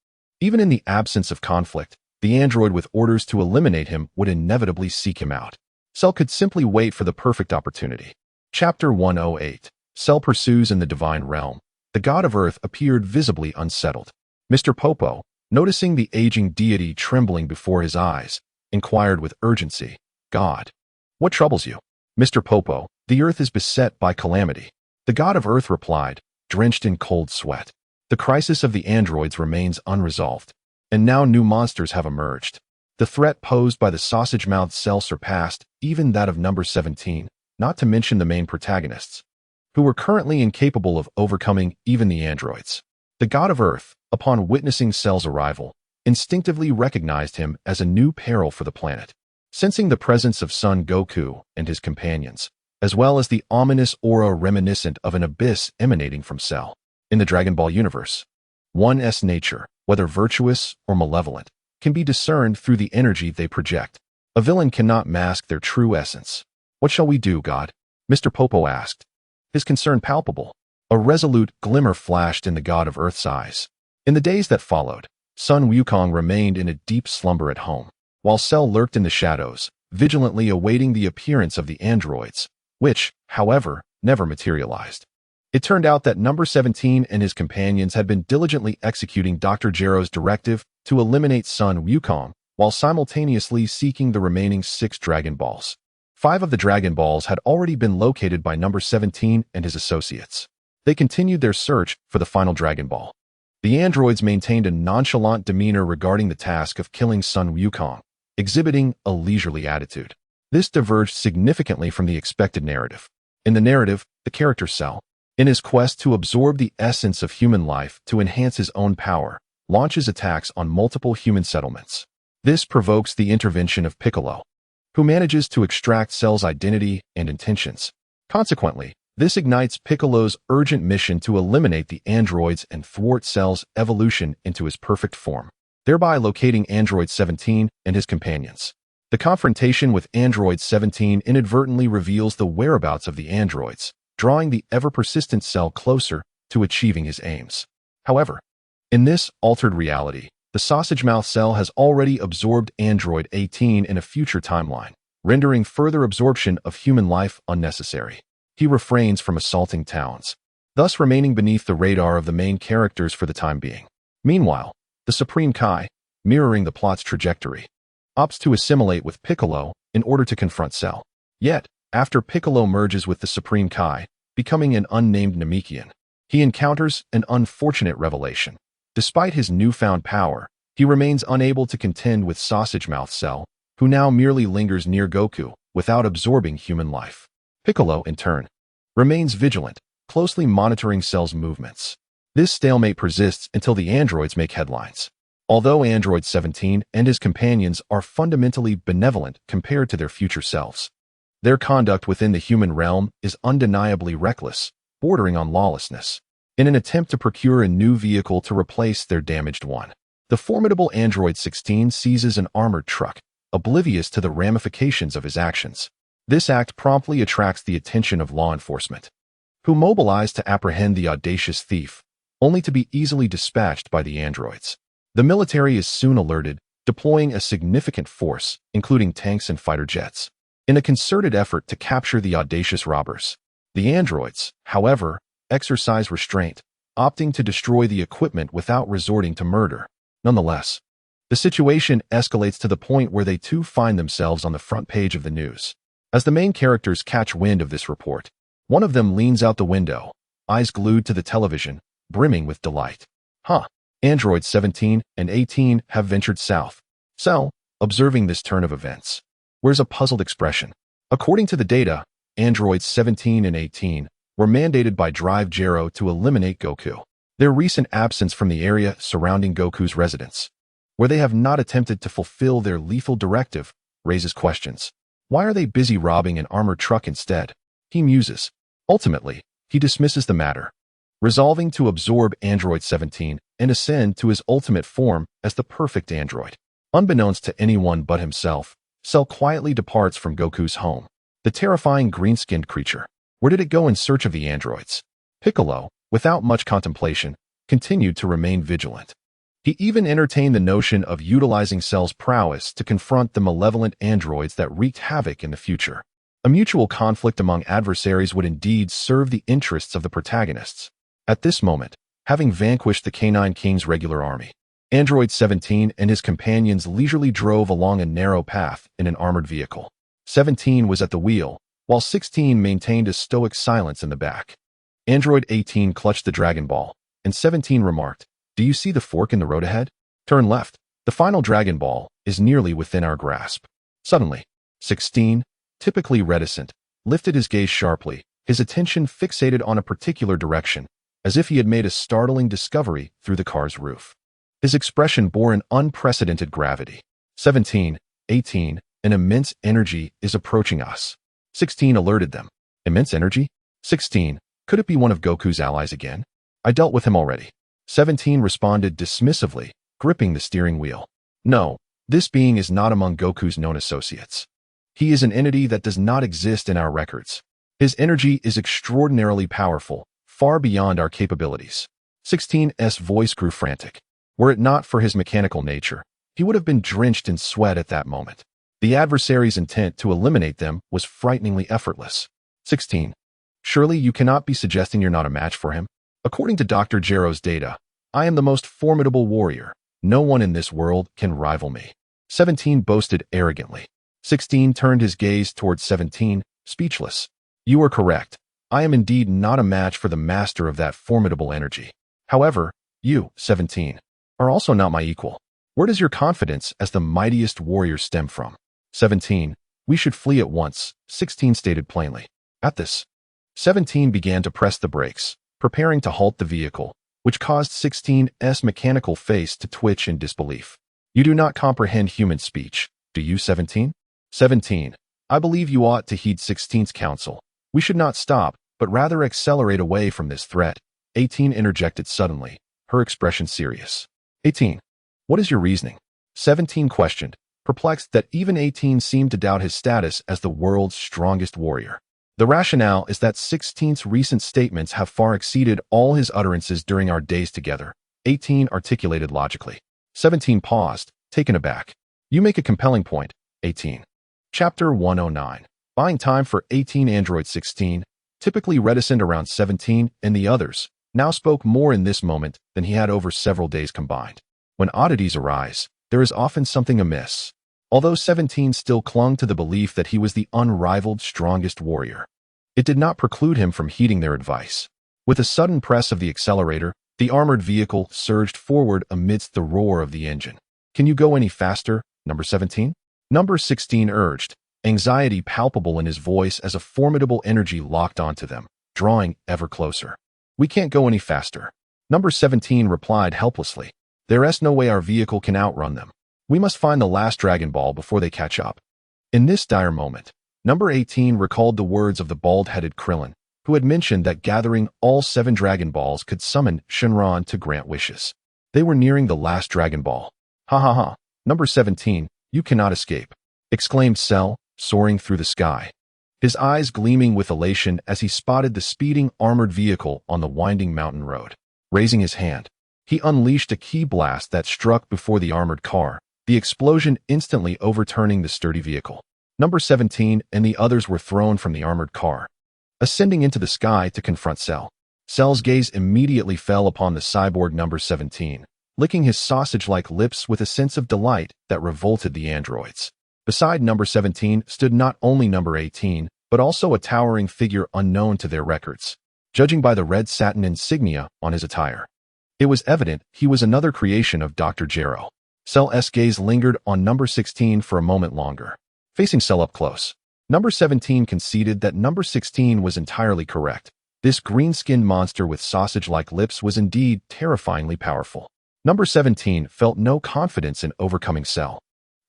even in the absence of conflict, the android with orders to eliminate him would inevitably seek him out. Cell could simply wait for the perfect opportunity. Chapter 108. Cell pursues in the Divine Realm. The god of Earth appeared visibly unsettled. Mr. Popo, noticing the aging deity trembling before his eyes, inquired with urgency, "God, what troubles you?" "Mr. Popo, the Earth is beset by calamity." The god of Earth replied, drenched in cold sweat. "The crisis of the androids remains unresolved, and now new monsters have emerged. The threat posed by the sausage-mouthed Cell surpassed even that of Number 17, not to mention the main protagonists, who were currently incapable of overcoming even the androids." The god of Earth, upon witnessing Cell's arrival, instinctively recognized him as a new peril for the planet. Sensing the presence of Son Goku and his companions, as well as the ominous aura reminiscent of an abyss emanating from Cell. In the Dragon Ball universe, one's nature, whether virtuous or malevolent, can be discerned through the energy they project. A villain cannot mask their true essence. "What shall we do, God?" Mr. Popo asked, his concern palpable. A resolute glimmer flashed in the god of Earth's eyes. In the days that followed, Sun Wukong remained in a deep slumber at home, while Cell lurked in the shadows, vigilantly awaiting the appearance of the androids, which, however, never materialized. It turned out that number 17 and his companions had been diligently executing Dr. Gero's directive to eliminate Sun Wukong, while simultaneously seeking the remaining 6 Dragon Balls. 5 of the Dragon Balls had already been located by number 17 and his associates. They continued their search for the final Dragon Ball. The androids maintained a nonchalant demeanor regarding the task of killing Sun Wukong, exhibiting a leisurely attitude. This diverged significantly from the expected narrative. In the narrative, the character Cell, in his quest to absorb the essence of human life to enhance his own power, launches attacks on multiple human settlements. This provokes the intervention of Piccolo, who manages to extract Cell's identity and intentions. Consequently, this ignites Piccolo's urgent mission to eliminate the androids and thwart Cell's evolution into his perfect form, thereby locating Android 17 and his companions. The confrontation with Android 17 inadvertently reveals the whereabouts of the androids, drawing the ever-persistent Cell closer to achieving his aims. However, in this altered reality, the sausage-mouth Cell has already absorbed Android 18 in a future timeline, rendering further absorption of human life unnecessary. He refrains from assaulting towns, thus remaining beneath the radar of the main characters for the time being. Meanwhile, the Supreme Kai, mirroring the plot's trajectory, opts to assimilate with Piccolo in order to confront Cell. Yet, after Piccolo merges with the Supreme Kai, becoming an unnamed Namekian, he encounters an unfortunate revelation. Despite his newfound power, he remains unable to contend with Sausage-Mouth Cell, who now merely lingers near Goku without absorbing human life. Piccolo, in turn, remains vigilant, closely monitoring Cell's movements. This stalemate persists until the androids make headlines. Although Android 17 and his companions are fundamentally benevolent compared to their future selves, their conduct within the human realm is undeniably reckless, bordering on lawlessness. In an attempt to procure a new vehicle to replace their damaged one, the formidable Android 16 seizes an armored truck, oblivious to the ramifications of his actions. This act promptly attracts the attention of law enforcement, who mobilize to apprehend the audacious thief, only to be easily dispatched by the androids. The military is soon alerted, deploying a significant force, including tanks and fighter jets, in a concerted effort to capture the audacious robbers. The androids, however, exercise restraint, opting to destroy the equipment without resorting to murder. Nonetheless, the situation escalates to the point where they too find themselves on the front page of the news. As the main characters catch wind of this report, one of them leans out the window, eyes glued to the television, brimming with delight. Android 17 and 18 have ventured south. Cell, observing this turn of events, wears a puzzled expression. According to the data, Androids 17 and 18 were mandated by Drive Gero to eliminate Goku. Their recent absence from the area surrounding Goku's residence, where they have not attempted to fulfill their lethal directive, raises questions. Why are they busy robbing an armored truck instead? He muses. Ultimately, he dismisses the matter, resolving to absorb Android 17 and ascend to his ultimate form as the perfect android. Unbeknownst to anyone but himself, Cell quietly departs from Goku's home. The terrifying green-skinned creature. Where did it go in search of the androids? Piccolo, without much contemplation, continued to remain vigilant. He even entertained the notion of utilizing Cell's prowess to confront the malevolent androids that wreaked havoc in the future. A mutual conflict among adversaries would indeed serve the interests of the protagonists. At this moment, having vanquished the Canine King's regular army, Android 17 and his companions leisurely drove along a narrow path in an armored vehicle. 17 was at the wheel, while 16 maintained a stoic silence in the back. Android 18 clutched the Dragon Ball, and 17 remarked, "Do you see the fork in the road ahead? Turn left. The final Dragon Ball is nearly within our grasp." Suddenly, 16, typically reticent, lifted his gaze sharply, his attention fixated on a particular direction, as if he had made a startling discovery through the car's roof. His expression bore an unprecedented gravity. 17, 18, an immense energy is approaching us. 16 alerted them. Immense energy? 16, could it be one of Goku's allies again? I dealt with him already. 17 responded dismissively, gripping the steering wheel. No, this being is not among Goku's known associates. He is an entity that does not exist in our records. His energy is extraordinarily powerful, far beyond our capabilities. 16's voice grew frantic. Were it not for his mechanical nature, he would have been drenched in sweat at that moment. The adversary's intent to eliminate them was frighteningly effortless. 16. Surely you cannot be suggesting you're not a match for him? According to Dr. Jero's data, I am the most formidable warrior. No one in this world can rival me. 17 boasted arrogantly. 16 turned his gaze towards 17, speechless. You are correct. I am indeed not a match for the master of that formidable energy. However, you, 17, are also not my equal. Where does your confidence as the mightiest warrior stem from? 17, we should flee at once, 16 stated plainly. At this, 17 began to press the brakes, preparing to halt the vehicle, which caused 16's mechanical face to twitch in disbelief. You do not comprehend human speech, do you, 17? 17, I believe you ought to heed 16's counsel. We should not stop, but rather accelerate away from this threat. 18 interjected suddenly, her expression serious. 18, what is your reasoning? 17 questioned, perplexed that even 18 seemed to doubt his status as the world's strongest warrior. The rationale is that 16's recent statements have far exceeded all his utterances during our days together, 18 articulated logically. 17 paused, taken aback. You make a compelling point, 18. Chapter 109. Buying time for 18. Android 16, typically reticent around 17 and the others, now spoke more in this moment than he had over several days combined. When oddities arise, there is often something amiss. Although 17 still clung to the belief that he was the unrivaled strongest warrior, it did not preclude him from heeding their advice. With a sudden press of the accelerator, the armored vehicle surged forward amidst the roar of the engine. Can you go any faster, number 17? Number 16 urged, anxiety palpable in his voice as a formidable energy locked onto them, drawing ever closer. We can't go any faster. Number 17 replied helplessly. There's no way our vehicle can outrun them. We must find the last Dragon Ball before they catch up. In this dire moment, number 18 recalled the words of the bald-headed Krillin, who had mentioned that gathering all 7 Dragon Balls could summon Shenron to grant wishes. They were nearing the last Dragon Ball. Ha ha ha, number 17, you cannot escape, exclaimed Cell, soaring through the sky. His eyes gleaming with elation as he spotted the speeding armored vehicle on the winding mountain road. Raising his hand, he unleashed a ki blast that struck before the armored car, the explosion instantly overturning the sturdy vehicle. Number 17 and the others were thrown from the armored car, ascending into the sky to confront Cell. Cell's gaze immediately fell upon the cyborg number 17, licking his sausage-like lips with a sense of delight that revolted the androids. Beside number 17 stood not only number 18, but also a towering figure unknown to their records, judging by the red satin insignia on his attire. It was evident he was another creation of Dr. Jero. Cell's gaze lingered on number 16 for a moment longer. Facing Cell up close, number 17 conceded that number 16 was entirely correct. This green-skinned monster with sausage-like lips was indeed terrifyingly powerful. Number 17 felt no confidence in overcoming Cell,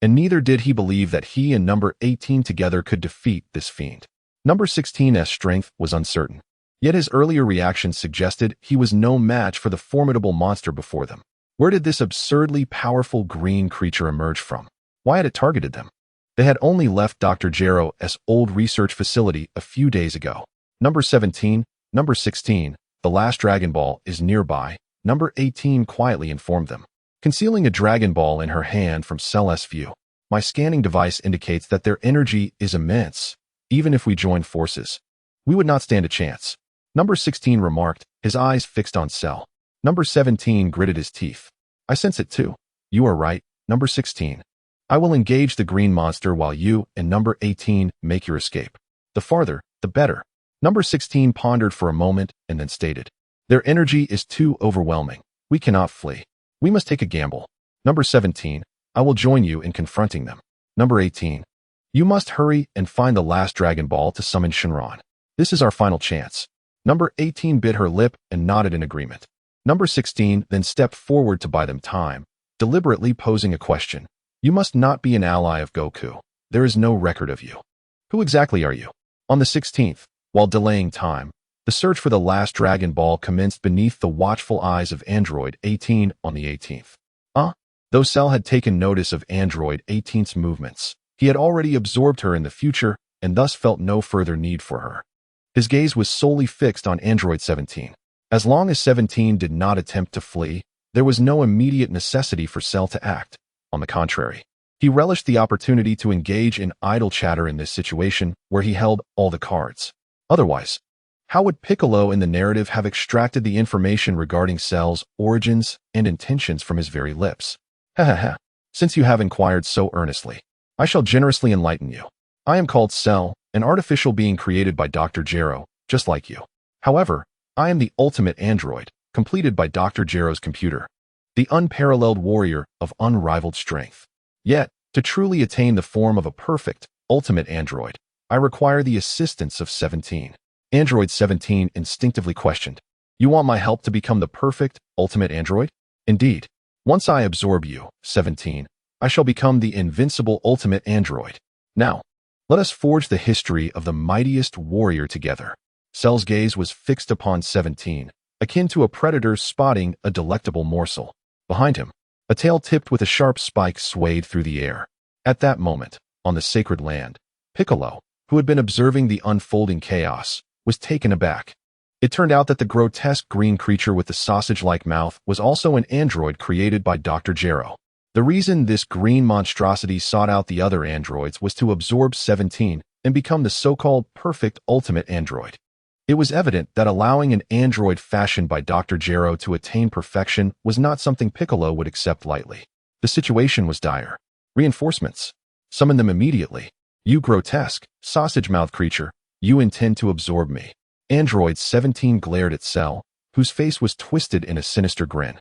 and neither did he believe that he and number 18 together could defeat this fiend. Number 16's strength was uncertain, yet his earlier reaction suggested he was no match for the formidable monster before them. Where did this absurdly powerful green creature emerge from? Why had it targeted them? They had only left Dr. Jero's old research facility a few days ago. Number 17, number 16, the last Dragon Ball is nearby, number 18 quietly informed them, concealing a Dragon Ball in her hand from Cell's view. My scanning device indicates that their energy is immense. Even if we join forces, we would not stand a chance. Number 16 remarked, his eyes fixed on Cell. Number 17 gritted his teeth. I sense it too. You are right, number 16. I will engage the green monster while you and number 18 make your escape. The farther, the better. Number 16 pondered for a moment and then stated, their energy is too overwhelming. We cannot flee. We must take a gamble. Number 17, I will join you in confronting them. Number 18, you must hurry and find the last Dragon Ball to summon Shenron. This is our final chance. Number 18 bit her lip and nodded in agreement. Number 16 then stepped forward to buy them time, deliberately posing a question. You must not be an ally of Goku. There is no record of you. Who exactly are you? On the 16th, while delaying time, the search for the last Dragon Ball commenced beneath the watchful eyes of Android 18 on the 18th. Though Cell had taken notice of Android 18's movements, he had already absorbed her in the future and thus felt no further need for her. His gaze was solely fixed on Android 17. As long as 17 did not attempt to flee, there was no immediate necessity for Cell to act. On the contrary, he relished the opportunity to engage in idle chatter in this situation where he held all the cards. Otherwise, How would Piccolo in the narrative have extracted the information regarding Cell's origins and intentions from his very lips? Ha. Since you have inquired so earnestly, I shall generously enlighten you. I am called Cell, an artificial being created by Dr. Gero, just like you. However, I am the ultimate android, completed by Dr. Gero's computer, the unparalleled warrior of unrivaled strength. Yet, to truly attain the form of a perfect, ultimate android, I require the assistance of 17. Android 17 instinctively questioned, "You want my help to become the perfect, ultimate android?" "Indeed. Once I absorb you, 17, I shall become the invincible ultimate android. Now, let us forge the history of the mightiest warrior together." Cell's gaze was fixed upon 17, akin to a predator spotting a delectable morsel. Behind him, a tail tipped with a sharp spike swayed through the air. At that moment, on the sacred land, Piccolo, who had been observing the unfolding chaos, was taken aback. It turned out that the grotesque green creature with the sausage-like mouth was also an android created by Dr. Gero. The reason this green monstrosity sought out the other androids was to absorb 17 and become the so-called perfect ultimate android. It was evident that allowing an android fashioned by Dr. Gero to attain perfection was not something Piccolo would accept lightly. The situation was dire. Reinforcements. Summon them immediately. You grotesque, sausage-mouthed creature, you intend to absorb me. Android 17 glared at Cell, whose face was twisted in a sinister grin.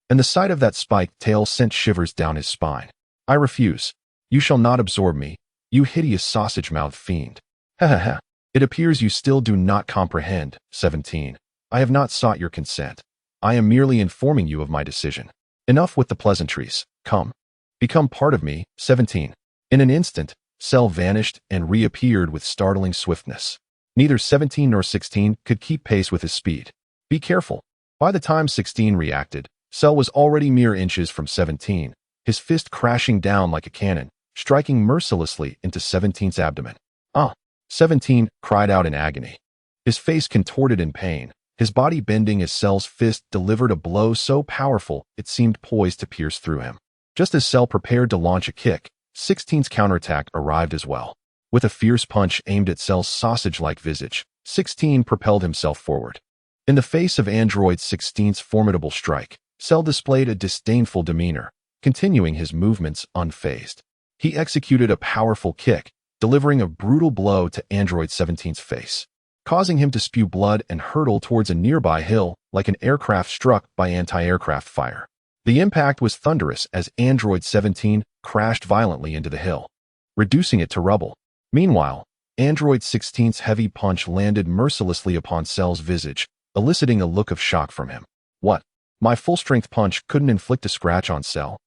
And the sight of that spiked tail sent shivers down his spine. "I refuse. You shall not absorb me, you hideous sausage-mouthed fiend." Ha. It appears you still do not comprehend, 17. I have not sought your consent. I am merely informing you of my decision. Enough with the pleasantries. Come. Become part of me, 17. In an instant, Cell vanished and reappeared with startling swiftness. Neither 17 nor 16 could keep pace with his speed. Be careful. By the time 16 reacted, Cell was already mere inches from 17, his fist crashing down like a cannon, striking mercilessly into 17's abdomen. "Ah!" 17 cried out in agony. His face contorted in pain, his body bending as Cell's fist delivered a blow so powerful it seemed poised to pierce through him. Just as Cell prepared to launch a kick, 16's counterattack arrived as well. With a fierce punch aimed at Cell's sausage-like visage, 16 propelled himself forward. In the face of Android 16's formidable strike, Cell displayed a disdainful demeanor, continuing his movements unfazed. He executed a powerful kick, delivering a brutal blow to Android 17's face, causing him to spew blood and hurtle towards a nearby hill like an aircraft struck by anti-aircraft fire. The impact was thunderous as Android 17 crashed violently into the hill, reducing it to rubble. Meanwhile, Android 16's heavy punch landed mercilessly upon Cell's visage, eliciting a look of shock from him. "What? My full-strength punch couldn't inflict a scratch on Cell?"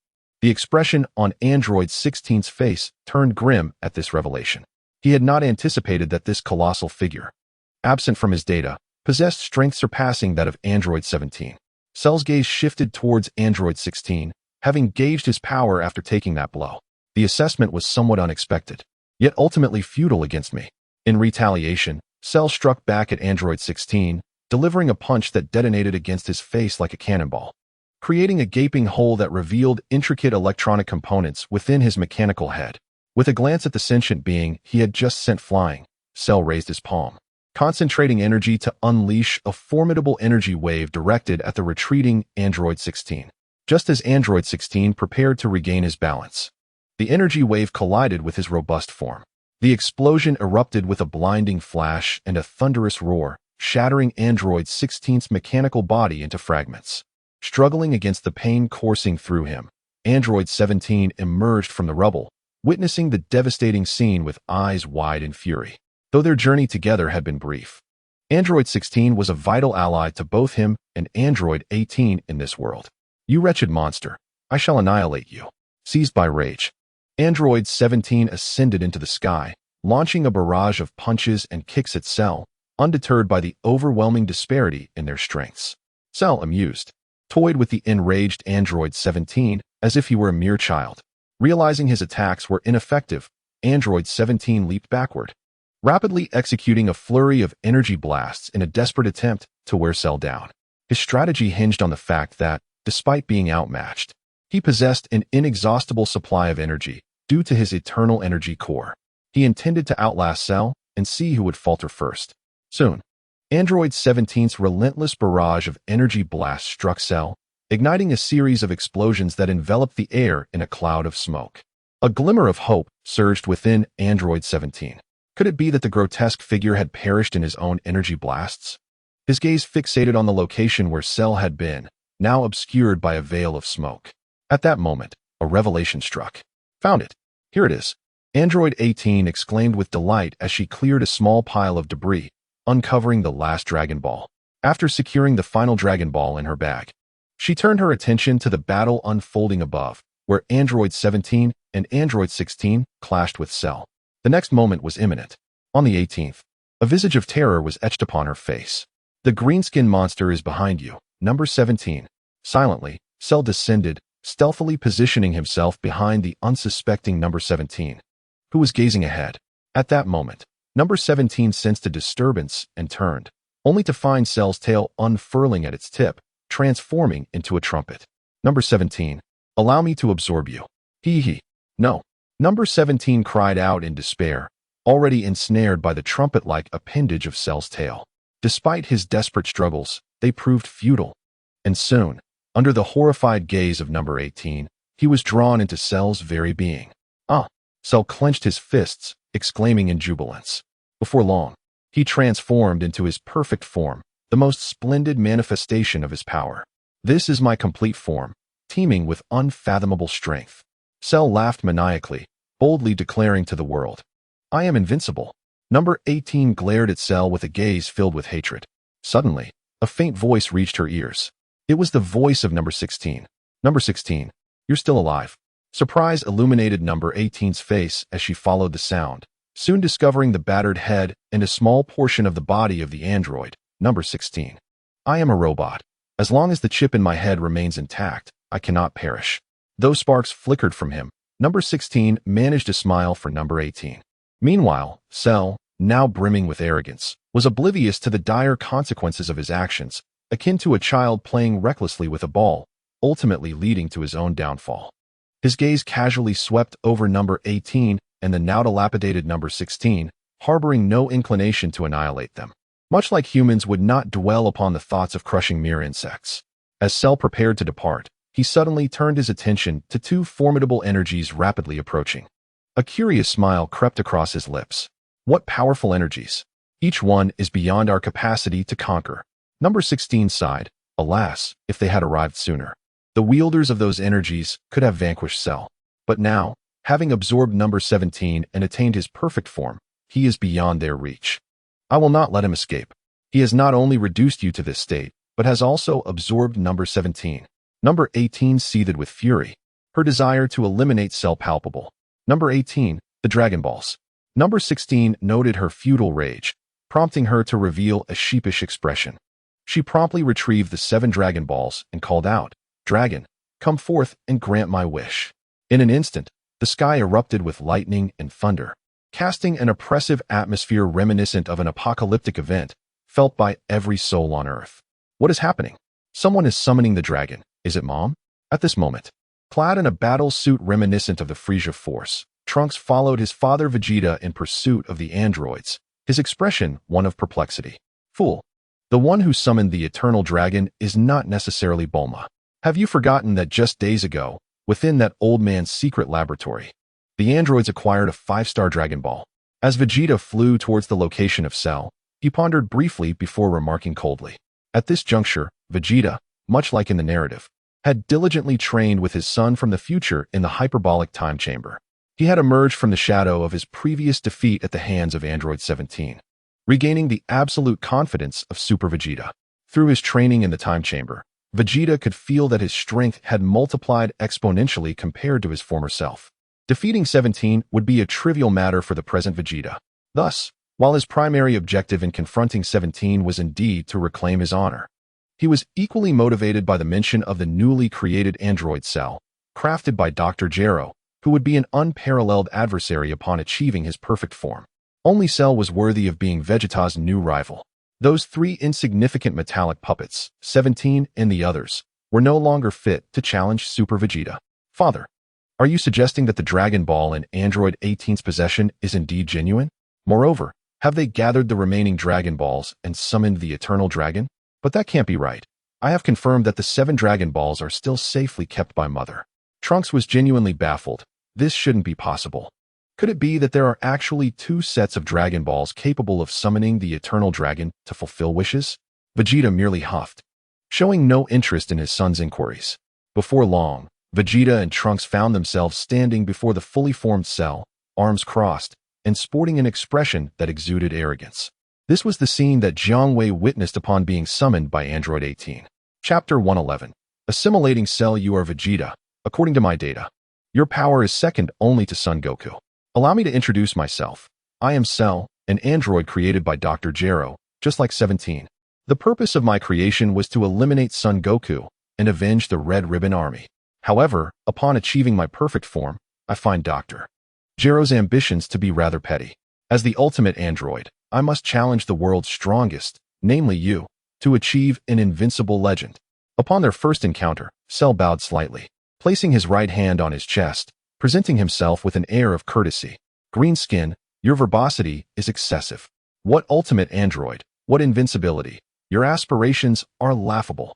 The expression on Android 16's face turned grim at this revelation. He had not anticipated that this colossal figure, absent from his data, possessed strength surpassing that of Android 17. Cell's gaze shifted towards Android 16, having gauged his power after taking that blow. The assessment was somewhat unexpected, yet ultimately futile against me. In retaliation, Cell struck back at Android 16, delivering a punch that detonated against his face like a cannonball, creating a gaping hole that revealed intricate electronic components within his mechanical head. With a glance at the sentient being he had just sent flying, Cell raised his palm, concentrating energy to unleash a formidable energy wave directed at the retreating Android 16. Just as Android 16 prepared to regain his balance, the energy wave collided with his robust form. The explosion erupted with a blinding flash and a thunderous roar, shattering Android 16's mechanical body into fragments. Struggling against the pain coursing through him, Android 17 emerged from the rubble, witnessing the devastating scene with eyes wide in fury. Though their journey together had been brief, Android 16 was a vital ally to both him and Android 18 in this world. "You wretched monster, I shall annihilate you." Seized by rage, Android 17 ascended into the sky, launching a barrage of punches and kicks at Cell, undeterred by the overwhelming disparity in their strengths. Cell, amused, toyed with the enraged Android 17 as if he were a mere child. Realizing his attacks were ineffective, Android 17 leaped backward, rapidly executing a flurry of energy blasts in a desperate attempt to wear Cell down. His strategy hinged on the fact that, despite being outmatched, he possessed an inexhaustible supply of energy due to his eternal energy core. He intended to outlast Cell and see who would falter first. Soon, Android 17's relentless barrage of energy blasts struck Cell, igniting a series of explosions that enveloped the air in a cloud of smoke. A glimmer of hope surged within Android 17. Could it be that the grotesque figure had perished in his own energy blasts? His gaze fixated on the location where Cell had been, now obscured by a veil of smoke. At that moment, a revelation struck. Found it. Here it is. Android 18 exclaimed with delight as she cleared a small pile of debris, uncovering the last Dragon Ball. After securing the final Dragon Ball in her bag, she turned her attention to the battle unfolding above, where Android 17 and Android 16 clashed with Cell. The next moment was imminent. On the 18th, a visage of terror was etched upon her face. The greenskin monster is behind you, number 17. Silently, Cell descended, stealthily positioning himself behind the unsuspecting number 17, who was gazing ahead. At that moment, number 17 sensed a disturbance and turned, only to find Cell's tail unfurling at its tip, transforming into a trumpet. Number 17, allow me to absorb you. Hee. No. Number 17 cried out in despair, already ensnared by the trumpet-like appendage of Cell's tail. Despite his desperate struggles, they proved futile. And soon, under the horrified gaze of number 18, he was drawn into Cell's very being. Cell clenched his fists, exclaiming in jubilance. Before long, he transformed into his perfect form, the most splendid manifestation of his power. This is my complete form, teeming with unfathomable strength. Cell laughed maniacally, boldly declaring to the world, I am invincible. Number 18 glared at Cell with a gaze filled with hatred. Suddenly, a faint voice reached her ears. It was the voice of number 16. Number 16, you're still alive. Surprise illuminated number 18's face as she followed the sound, soon discovering the battered head and a small portion of the body of the android, number 16. I am a robot. As long as the chip in my head remains intact, I cannot perish. Though sparks flickered from him, number 16 managed to smile for number 18. Meanwhile, Cell, now brimming with arrogance, was oblivious to the dire consequences of his actions, akin to a child playing recklessly with a ball, ultimately leading to his own downfall. His gaze casually swept over number 18 and the now dilapidated number 16, harboring no inclination to annihilate them. Much like humans would not dwell upon the thoughts of crushing mere insects. As Cell prepared to depart, he suddenly turned his attention to two formidable energies rapidly approaching. A curious smile crept across his lips. What powerful energies! Each one is beyond our capacity to conquer. Number 16 sighed. Alas, if they had arrived sooner. The wielders of those energies could have vanquished Cell. But now, having absorbed number 17 and attained his perfect form, he is beyond their reach. I will not let him escape. He has not only reduced you to this state, but has also absorbed number 17. Number 18 seethed with fury, her desire to eliminate Cell palpable. Number 18, the Dragon Balls. Number 16 noted her futile rage, prompting her to reveal a sheepish expression. She promptly retrieved the 7 Dragon Balls and called out, Dragon, come forth and grant my wish. In an instant, the sky erupted with lightning and thunder, casting an oppressive atmosphere reminiscent of an apocalyptic event felt by every soul on Earth. What is happening? Someone is summoning the dragon. Is it Mom? At this moment, clad in a battle suit reminiscent of the Frieza Force, Trunks followed his father Vegeta in pursuit of the androids, his expression one of perplexity. Fool. The one who summoned the eternal dragon is not necessarily Bulma. Have you forgotten that just days ago, within that old man's secret laboratory, the androids acquired a 5-star Dragon Ball? As Vegeta flew towards the location of Cell, he pondered briefly before remarking coldly. At this juncture, Vegeta, much like in the narrative, had diligently trained with his son from the future in the hyperbolic time chamber. He had emerged from the shadow of his previous defeat at the hands of Android 17, regaining the absolute confidence of Super Vegeta. Through his training in the time chamber, Vegeta could feel that his strength had multiplied exponentially compared to his former self. Defeating 17 would be a trivial matter for the present Vegeta. Thus, while his primary objective in confronting 17 was indeed to reclaim his honor, he was equally motivated by the mention of the newly created android Cell, crafted by Dr. Gero, who would be an unparalleled adversary upon achieving his perfect form. Only Cell was worthy of being Vegeta's new rival. Those 3 insignificant metallic puppets, 17 and the others, were no longer fit to challenge Super Vegeta. Father, are you suggesting that the Dragon Ball in Android 18's possession is indeed genuine? Moreover, Have they gathered the remaining Dragon Balls and summoned the Eternal Dragon? But that can't be right. I have confirmed that the 7 Dragon Balls are still safely kept by Mother. Trunks was genuinely baffled. This shouldn't be possible. Could it be that there are actually 2 sets of Dragon Balls capable of summoning the Eternal Dragon to fulfill wishes? Vegeta merely huffed, showing no interest in his son's inquiries. Before long, Vegeta and Trunks found themselves standing before the fully formed Cell, arms crossed, and sporting an expression that exuded arrogance. This was the scene that Jiang Wei witnessed upon being summoned by Android 18. Chapter 111. Assimilating Cell. You are Vegeta, according to my data. Your power is second only to Son Goku. Allow me to introduce myself. I am Cell, an android created by Dr. Gero, just like 17. The purpose of my creation was to eliminate Son Goku and avenge the Red Ribbon Army. However, upon achieving my perfect form, I find Dr. Gero's ambitions to be rather petty. As the ultimate android, I must challenge the world's strongest, namely you, to achieve an invincible legend. Upon their first encounter, Cell bowed slightly, placing his right hand on his chest, presenting himself with an air of courtesy. Green skin, your verbosity is excessive. What ultimate android? What invincibility? Your aspirations are laughable.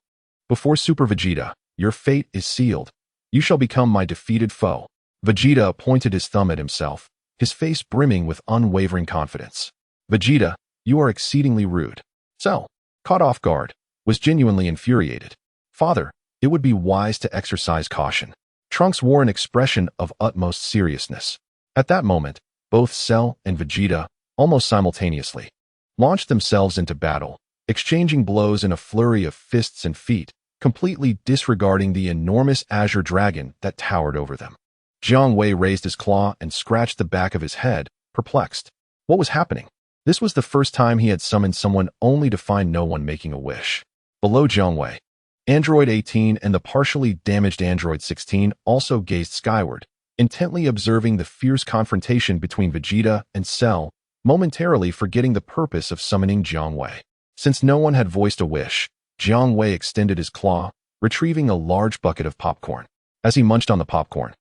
Before Super Vegeta, your fate is sealed. You shall become my defeated foe. Vegeta pointed his thumb at himself, his face brimming with unwavering confidence. Vegeta, you are exceedingly rude. Cell, caught off guard, was genuinely infuriated. Father, it would be wise to exercise caution. Trunks wore an expression of utmost seriousness. At that moment, both Cell and Vegeta, almost simultaneously, launched themselves into battle, exchanging blows in a flurry of fists and feet, completely disregarding the enormous azure dragon that towered over them. Jiang Wei raised his claw and scratched the back of his head, perplexed. What was happening? This was the first time he had summoned someone only to find no one making a wish. Below Jiang Wei, Android 18 and the partially damaged Android 16 also gazed skyward, intently observing the fierce confrontation between Vegeta and Cell, momentarily forgetting the purpose of summoning Jiang Wei. Since no one had voiced a wish, Jiang Wei extended his claw, retrieving a large bucket of popcorn. As he munched on the popcorn,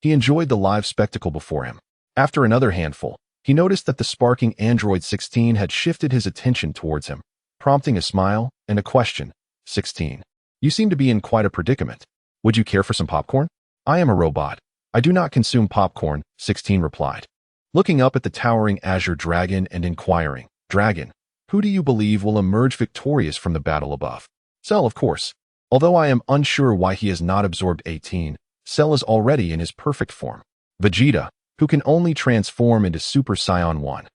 he enjoyed the live spectacle before him. After another handful, he noticed that the sparking Android 16 had shifted his attention towards him, prompting a smile and a question. 16. You seem to be in quite a predicament. Would you care for some popcorn? I am a robot. I do not consume popcorn, 16 replied. Looking up at the towering azure dragon and inquiring, Dragon, who do you believe will emerge victorious from the battle above? Cell, of course. Although I am unsure why he has not absorbed 18, Cell is already in his perfect form. Vegeta, who can only transform into Super Saiyan 1,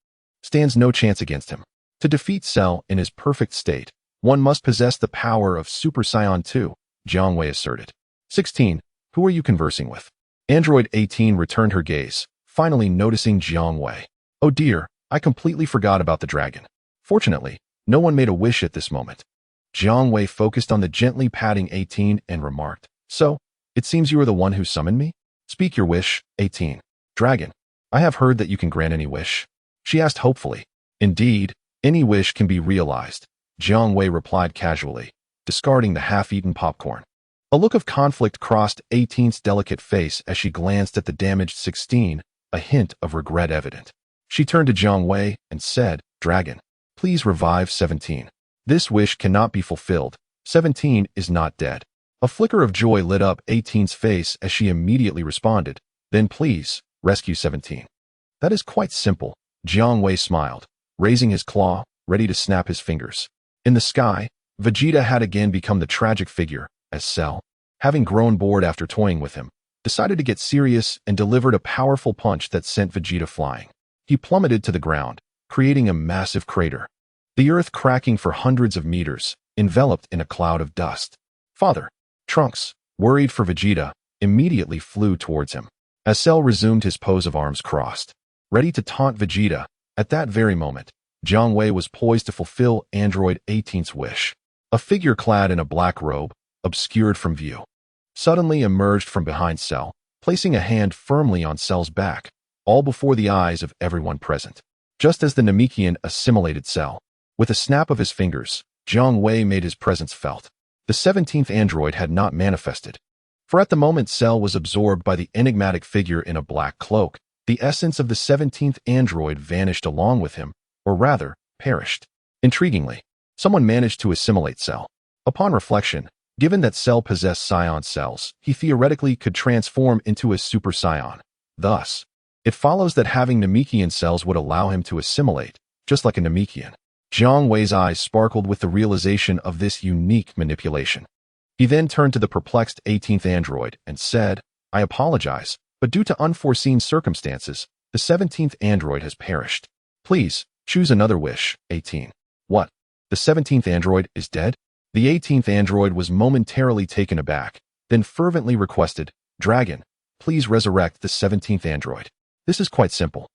stands no chance against him. To defeat Cell in his perfect state, one must possess the power of Super Saiyan 2, Jiang Wei asserted. 16. Who are you conversing with? Android 18 returned her gaze, finally noticing Jiang Wei. Oh dear, I completely forgot about the dragon. Fortunately, no one made a wish at this moment. Jiang Wei focused on the gently patting 18 and remarked, So, it seems you are the one who summoned me? Speak your wish, 18. Dragon, I have heard that you can grant any wish. She asked hopefully. Indeed, any wish can be realized, Jiang Wei replied casually, discarding the half-eaten popcorn. A look of conflict crossed 18's delicate face as she glanced at the damaged 16, a hint of regret evident. She turned to Jiang Wei and said, Dragon, please revive 17. This wish cannot be fulfilled. 17 is not dead. A flicker of joy lit up 18's face as she immediately responded, Then please, rescue 17. That is quite simple, Jiang Wei smiled, raising his claw, ready to snap his fingers. In the sky, Vegeta had again become the tragic figure, as Cell, having grown bored after toying with him, decided to get serious and delivered a powerful punch that sent Vegeta flying. He plummeted to the ground, creating a massive crater, the earth cracking for hundreds of meters, enveloped in a cloud of dust. Father, Trunks, worried for Vegeta, immediately flew towards him. As Cell resumed his pose of arms crossed, ready to taunt Vegeta, at that very moment, Jiang Wei was poised to fulfill Android 18's wish. A figure clad in a black robe, obscured from view, suddenly emerged from behind Cell, placing a hand firmly on Cell's back, all before the eyes of everyone present. Just as the Namekian assimilated Cell, with a snap of his fingers, Jiang Wei made his presence felt. The 17th android had not manifested, for at the moment Cell was absorbed by the enigmatic figure in a black cloak. The essence of the 17th android vanished along with him, or rather, perished. Intriguingly, someone managed to assimilate Cell. Upon reflection, given that Cell possessed Scion cells, he theoretically could transform into a Super Scion. Thus, it follows that having Namekian cells would allow him to assimilate, just like a Namekian. Jiang Wei's eyes sparkled with the realization of this unique manipulation. He then turned to the perplexed 18th android and said, "I apologize, but due to unforeseen circumstances, the 17th android has perished. Please, choose another wish, 18. What? The 17th android is dead? The 18th android was momentarily taken aback, then fervently requested, Dragon, please resurrect the 17th android. This is quite simple.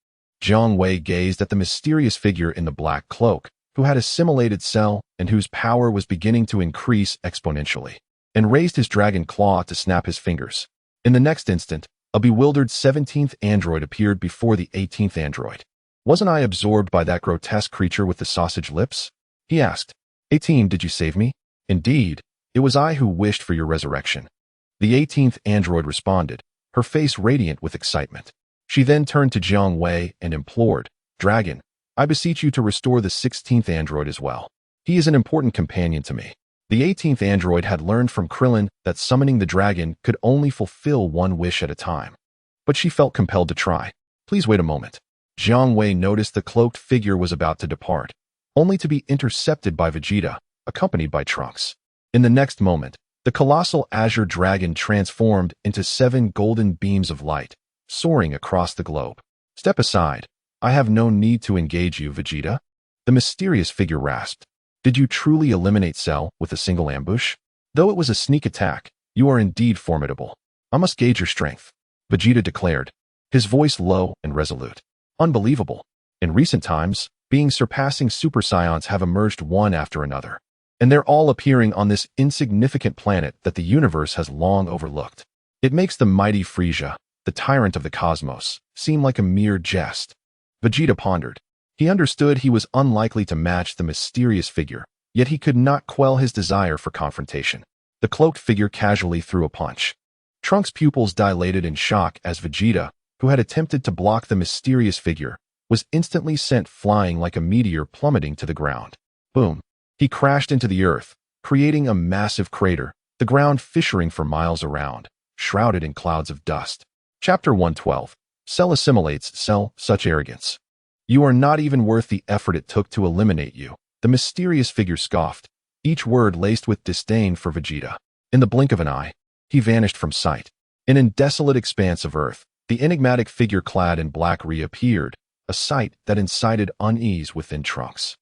Jiang Wei gazed at the mysterious figure in the black cloak, who had assimilated Cell and whose power was beginning to increase exponentially, and raised his dragon claw to snap his fingers. In the next instant, a bewildered 17th android appeared before the 18th android. Wasn't I absorbed by that grotesque creature with the sausage lips? He asked. 18, did you save me? Indeed, it was I who wished for your resurrection. The 18th android responded, her face radiant with excitement. She then turned to Jiang Wei and implored, Dragon, I beseech you to restore the 16th android as well. He is an important companion to me. The 18th android had learned from Krillin that summoning the dragon could only fulfill one wish at a time. But she felt compelled to try. Please wait a moment. Jiang Wei noticed the cloaked figure was about to depart, only to be intercepted by Vegeta, accompanied by Trunks. In the next moment, the colossal azure dragon transformed into 7 golden beams of light, soaring across the globe. Step aside. I have no need to engage you, Vegeta. The mysterious figure rasped. Did you truly eliminate Cell with a single ambush? Though it was a sneak attack, you are indeed formidable. I must gauge your strength, Vegeta declared, his voice low and resolute. Unbelievable. In recent times, being surpassing Super Saions have emerged one after another, and they're all appearing on this insignificant planet that the universe has long overlooked. It makes the mighty Frieza, the tyrant of the cosmos, seem like a mere jest. Vegeta pondered. He understood he was unlikely to match the mysterious figure, yet he could not quell his desire for confrontation. The cloaked figure casually threw a punch. Trunks' pupils dilated in shock as Vegeta, who had attempted to block the mysterious figure, was instantly sent flying like a meteor plummeting to the ground. Boom. He crashed into the earth, creating a massive crater, the ground fissuring for miles around, shrouded in clouds of dust. Chapter 112. Cell assimilates Cell, such arrogance. You are not even worth the effort it took to eliminate you, the mysterious figure scoffed, each word laced with disdain for Vegeta. In the blink of an eye, he vanished from sight. In a desolate expanse of earth, the enigmatic figure clad in black reappeared, a sight that incited unease within Trunks.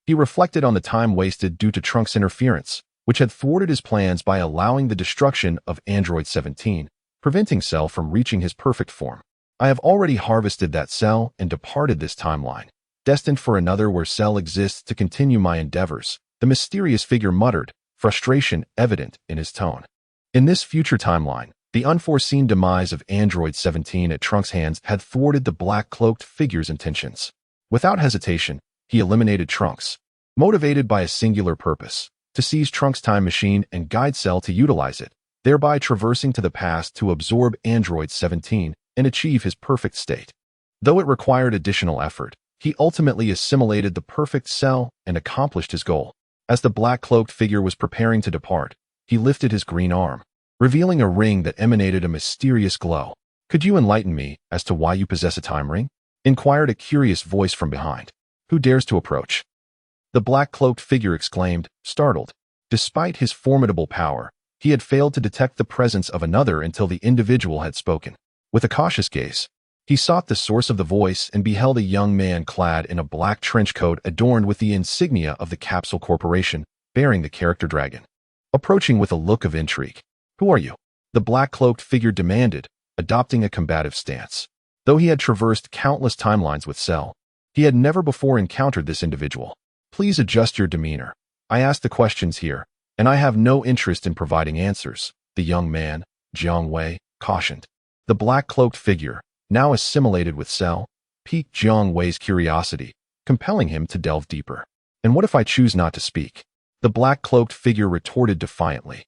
He reflected on the time wasted due to Trunks' interference, which had thwarted his plans by allowing the destruction of Android 17, preventing Cell from reaching his perfect form. I have already harvested that Cell and departed this timeline, destined for another where Cell exists to continue my endeavors, the mysterious figure muttered, frustration evident in his tone. In this future timeline, the unforeseen demise of Android 17 at Trunks' hands had thwarted the black-cloaked figure's intentions. Without hesitation, he eliminated Trunks, motivated by a singular purpose, to seize Trunks' time machine and guide Cell to utilize it, thereby traversing to the past to absorb Android 17 and achieve his perfect state. Though it required additional effort, he ultimately assimilated the perfect Cell and accomplished his goal. As the black-cloaked figure was preparing to depart, he lifted his green arm, revealing a ring that emanated a mysterious glow. Could you enlighten me as to why you possess a time ring? Inquired a curious voice from behind. Who dares to approach? The black-cloaked figure exclaimed, startled. Despite his formidable power, he had failed to detect the presence of another until the individual had spoken. With a cautious gaze, he sought the source of the voice and beheld a young man clad in a black trench coat adorned with the insignia of the Capsule Corporation, bearing the character dragon. Approaching with a look of intrigue. Who are you? The black-cloaked figure demanded, adopting a combative stance. Though he had traversed countless timelines with Cell, he had never before encountered this individual. Please adjust your demeanor. I ask the questions here, and I have no interest in providing answers, the young man, Jiang Wei, cautioned. The black-cloaked figure, now assimilated with Cell, piqued Jiang Wei's curiosity, compelling him to delve deeper. And what if I choose not to speak? The black-cloaked figure retorted defiantly.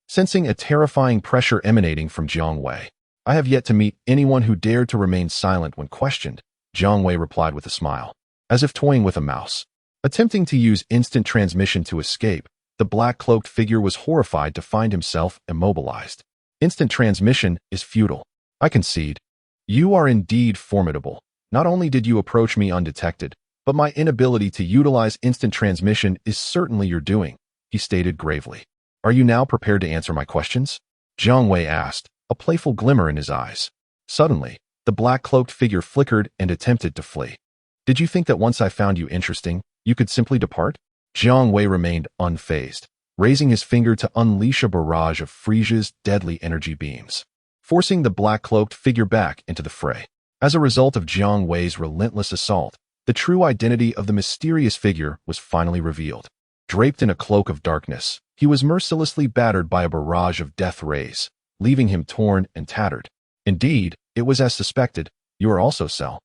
Sensing a terrifying pressure emanating from Jiang Wei, I have yet to meet anyone who dared to remain silent when questioned, Jiang Wei replied with a smile. as if toying with a mouse. Attempting to use instant transmission to escape, the black-cloaked figure was horrified to find himself immobilized. Instant transmission is futile. I concede. You are indeed formidable. Not only did you approach me undetected, but my inability to utilize instant transmission is certainly your doing, he stated gravely. Are you now prepared to answer my questions? Jiang Wei asked, a playful glimmer in his eyes. Suddenly, the black-cloaked figure flickered and attempted to flee. Did you think that once I found you interesting, you could simply depart? Jiang Wei remained unfazed, raising his finger to unleash a barrage of Frieza's deadly energy beams, forcing the black-cloaked figure back into the fray. As a result of Jiang Wei's relentless assault, the true identity of the mysterious figure was finally revealed. Draped in a cloak of darkness, he was mercilessly battered by a barrage of death rays, leaving him torn and tattered. Indeed, it was as suspected. You are also Cell,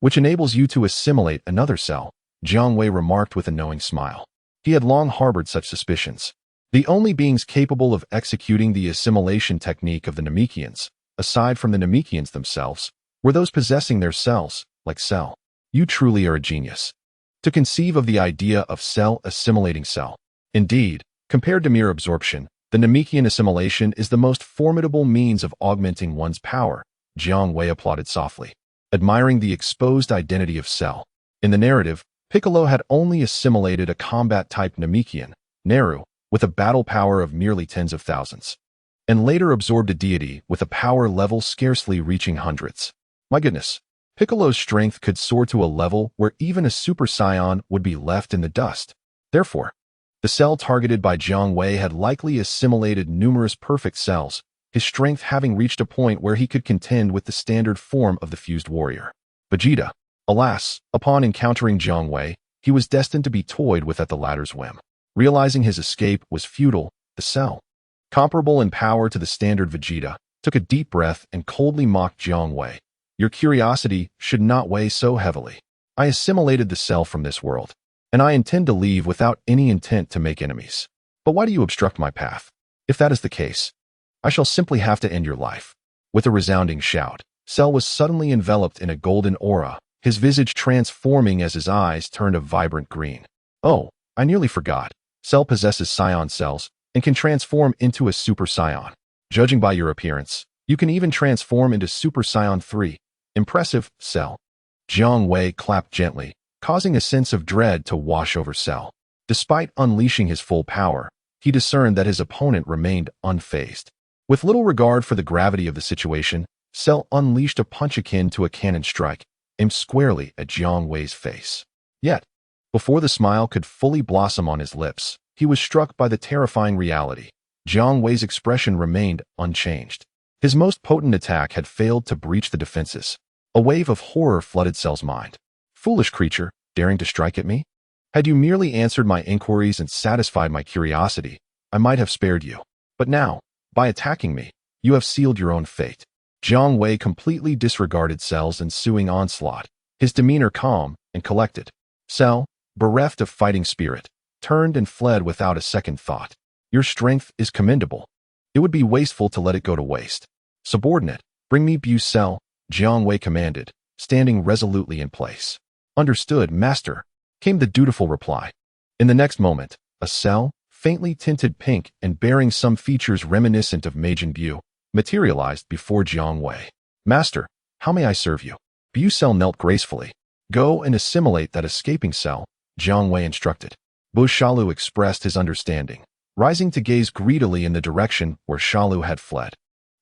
which enables you to assimilate another cell, Jiang Wei remarked with a knowing smile. He had long harbored such suspicions. The only beings capable of executing the assimilation technique of the Namekians, aside from the Namekians themselves, were those possessing their cells, like Cell. You truly are a genius. To conceive of the idea of Cell assimilating Cell. Indeed, compared to mere absorption, the Namekian assimilation is the most formidable means of augmenting one's power, Jiang Wei applauded softly, admiring the exposed identity of Cell. In the narrative, Piccolo had only assimilated a combat-type Namekian, Neru, with a battle power of merely tens of thousands, and later absorbed a deity with a power level scarcely reaching hundreds. My goodness, Piccolo's strength could soar to a level where even a Super Saiyan would be left in the dust. Therefore, the cell targeted by Jiang Wei had likely assimilated numerous perfect cells, his strength having reached a point where he could contend with the standard form of the fused warrior. Vegeta. Alas, upon encountering Jiang Wei, he was destined to be toyed with at the latter's whim. Realizing his escape was futile, the cell, comparable in power to the standard Vegeta, took a deep breath and coldly mocked Jiang Wei. Your curiosity should not weigh so heavily. I assimilated the cell from this world, and I intend to leave without any intent to make enemies. But why do you obstruct my path? If that is the case, I shall simply have to end your life. With a resounding shout, Cell was suddenly enveloped in a golden aura, his visage transforming as his eyes turned a vibrant green. Oh, I nearly forgot. Cell possesses Saiyan cells and can transform into a Super Saiyan. Judging by your appearance, you can even transform into Super Saiyan 3. Impressive, Cell. Jiang Wei clapped gently, causing a sense of dread to wash over Cell. Despite unleashing his full power, he discerned that his opponent remained unfazed. With little regard for the gravity of the situation, Cell unleashed a punch akin to a cannon strike, aimed squarely at Jiang Wei's face. Yet, before the smile could fully blossom on his lips, he was struck by the terrifying reality. Jiang Wei's expression remained unchanged. His most potent attack had failed to breach the defenses. A wave of horror flooded Cell's mind. Foolish creature, daring to strike at me? Had you merely answered my inquiries and satisfied my curiosity, I might have spared you. But now, by attacking me, you have sealed your own fate. Jiang Wei completely disregarded Cell's ensuing onslaught, his demeanor calm and collected. Cell, bereft of fighting spirit, turned and fled without a second thought. Your strength is commendable. It would be wasteful to let it go to waste. Subordinate, bring me Bu Cell, Jiang Wei commanded, standing resolutely in place. Understood, master, came the dutiful reply. In the next moment, a cell, faintly tinted pink and bearing some features reminiscent of Majin Bu, materialized before Jiang Wei. Master, how may I serve you? Bu Cell knelt gracefully. Go and assimilate that escaping cell, Jiang Wei instructed. Bu Shalu expressed his understanding, rising to gaze greedily in the direction where Shalu had fled.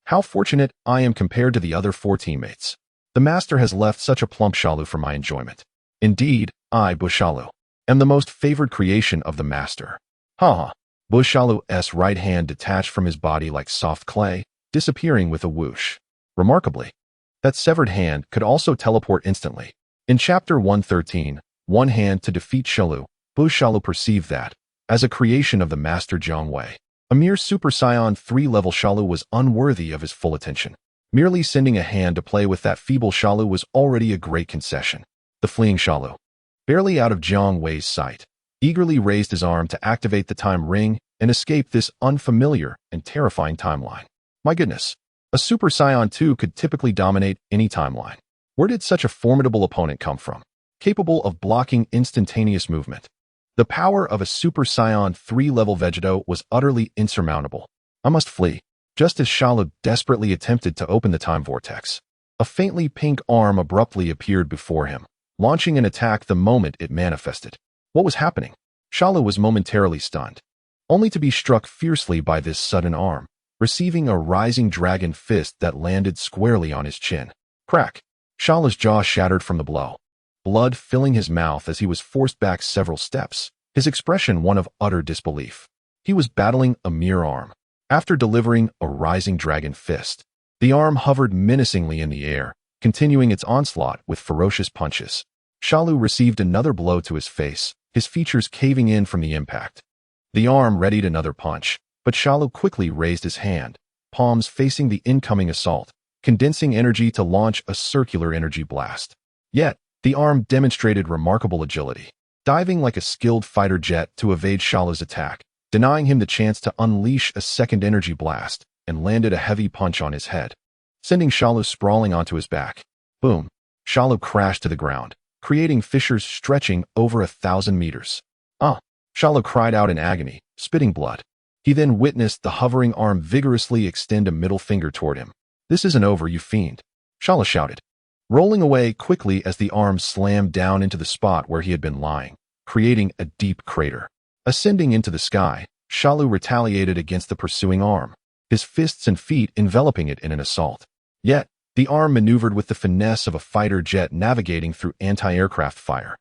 How fortunate I am compared to the other 4 teammates. The master has left such a plump Shalu for my enjoyment. Indeed, I, Bu Shalu, am the most favored creation of the master. Ha! Bu Shalu's right hand detached from his body like soft clay, disappearing with a whoosh. Remarkably, that severed hand could also teleport instantly. In Chapter 113, One Hand to Defeat Shalu, Bu Shalu perceived that, as a creation of the master Jiang Wei, a mere Super Saiyan 3-level Shalu was unworthy of his full attention. Merely sending a hand to play with that feeble Shalu was already a great concession. The fleeing Shalu, barely out of Jiang Wei's sight, eagerly raised his arm to activate the time ring and escape this unfamiliar and terrifying timeline. My goodness, a Super Saiyan 2 could typically dominate any timeline. Where did such a formidable opponent come from? capable of blocking instantaneous movement. The power of a Super Saiyan 3-level Vegito was utterly insurmountable. I must flee. Just as Shalu desperately attempted to open the time vortex, a faintly pink arm abruptly appeared before him, launching an attack the moment it manifested. What was happening? Shalu was momentarily stunned, only to be struck fiercely by this sudden arm, receiving a rising dragon fist that landed squarely on his chin. Crack! Shalu's jaw shattered from the blow, blood filling his mouth as he was forced back several steps, his expression one of utter disbelief. He was battling a mere arm. After delivering a rising dragon fist, the arm hovered menacingly in the air, continuing its onslaught with ferocious punches. Shalu received another blow to his face, his features caving in from the impact. The arm readied another punch, but Shalu quickly raised his hand, palms facing the incoming assault, condensing energy to launch a circular energy blast. Yet, the arm demonstrated remarkable agility, diving like a skilled fighter jet to evade Shalu's attack, denying him the chance to unleash a second energy blast, and landed a heavy punch on his head, sending Shalu sprawling onto his back. Boom! Shalu crashed to the ground, creating fissures stretching over 1,000 meters. Shalu cried out in agony, spitting blood. He then witnessed the hovering arm vigorously extend a middle finger toward him. "This isn't over, you fiend," Shalu shouted, rolling away quickly as the arm slammed down into the spot where he had been lying, creating a deep crater. Ascending into the sky, Shalu retaliated against the pursuing arm, his fists and feet enveloping it in an assault. Yet, the arm maneuvered with the finesse of a fighter jet navigating through anti-aircraft fire,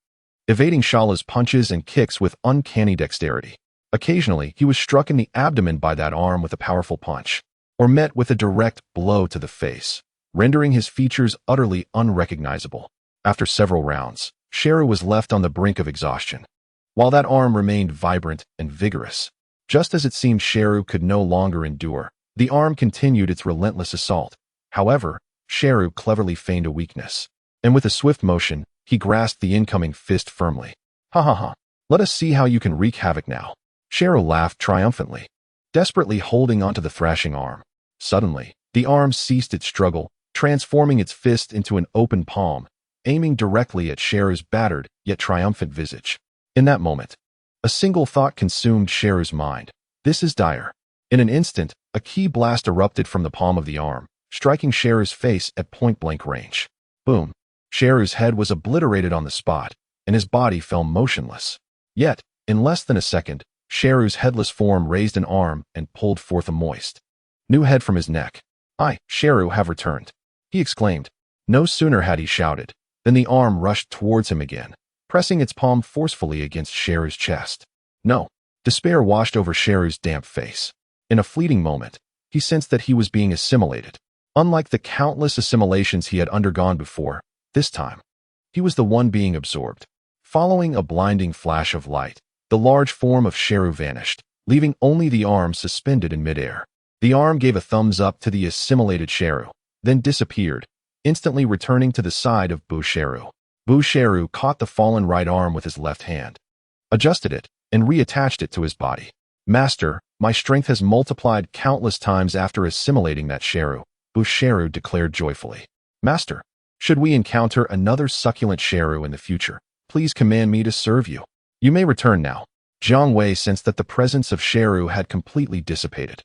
evading Shalu's punches and kicks with uncanny dexterity. Occasionally, he was struck in the abdomen by that arm with a powerful punch, or met with a direct blow to the face, rendering his features utterly unrecognizable. After several rounds, Sheru was left on the brink of exhaustion, while that arm remained vibrant and vigorous. Just as it seemed Sheru could no longer endure, the arm continued its relentless assault. However, Sheru cleverly feigned a weakness, and with a swift motion, he grasped the incoming fist firmly. "Ha ha ha! Let us see how you can wreak havoc now." Sheru laughed triumphantly, desperately holding onto the thrashing arm. Suddenly, the arm ceased its struggle, transforming its fist into an open palm, aiming directly at Sheru's battered yet triumphant visage. In that moment, a single thought consumed Sheru's mind. "This is dire." In an instant, a ki blast erupted from the palm of the arm, striking Sheru's face at point-blank range. Boom! Sheru's head was obliterated on the spot, and his body fell motionless. Yet, in less than a second, Sheru's headless form raised an arm and pulled forth a moist new head from his neck. "I, Sheru, have returned," he exclaimed. No sooner had he shouted than the arm rushed towards him again, pressing its palm forcefully against Sheru's chest. No! Despair washed over Sheru's damp face. In a fleeting moment, he sensed that he was being assimilated. Unlike the countless assimilations he had undergone before, this time, he was the one being absorbed. Following a blinding flash of light, the large form of Sheru vanished, leaving only the arm suspended in midair. The arm gave a thumbs up to the assimilated Sheru, then disappeared, instantly returning to the side of Bu Sheru. Bu Sheru caught the fallen right arm with his left hand, adjusted it, and reattached it to his body. "Master, my strength has multiplied countless times after assimilating that Sheru," Bu Sheru declared joyfully. "Master, should we encounter another succulent Sheru in the future, please command me to serve you. You may return now." Jiang Wei sensed that the presence of Sheru had completely dissipated.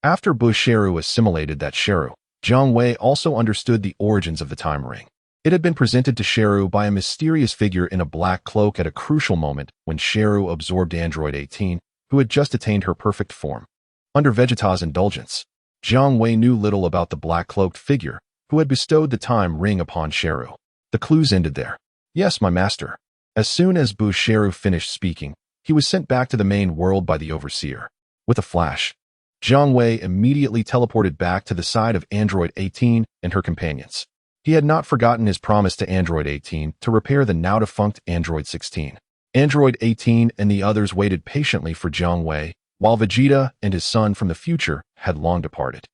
After Bu Sheru assimilated that Sheru, Jiang Wei also understood the origins of the time ring. It had been presented to Sheru by a mysterious figure in a black cloak at a crucial moment when Sheru absorbed Android 18, who had just attained her perfect form. Under Vegeta's indulgence, Jiang Wei knew little about the black-cloaked figure who had bestowed the time ring upon Sheru. The clues ended there. "Yes, my master." As soon as Bu Sheru finished speaking, he was sent back to the main world by the overseer. With a flash, Jiang Wei immediately teleported back to the side of Android 18 and her companions. He had not forgotten his promise to Android 18 to repair the now-defunct Android 16. Android 18 and the others waited patiently for Jiang Wei, while Vegeta and his son from the future had long departed.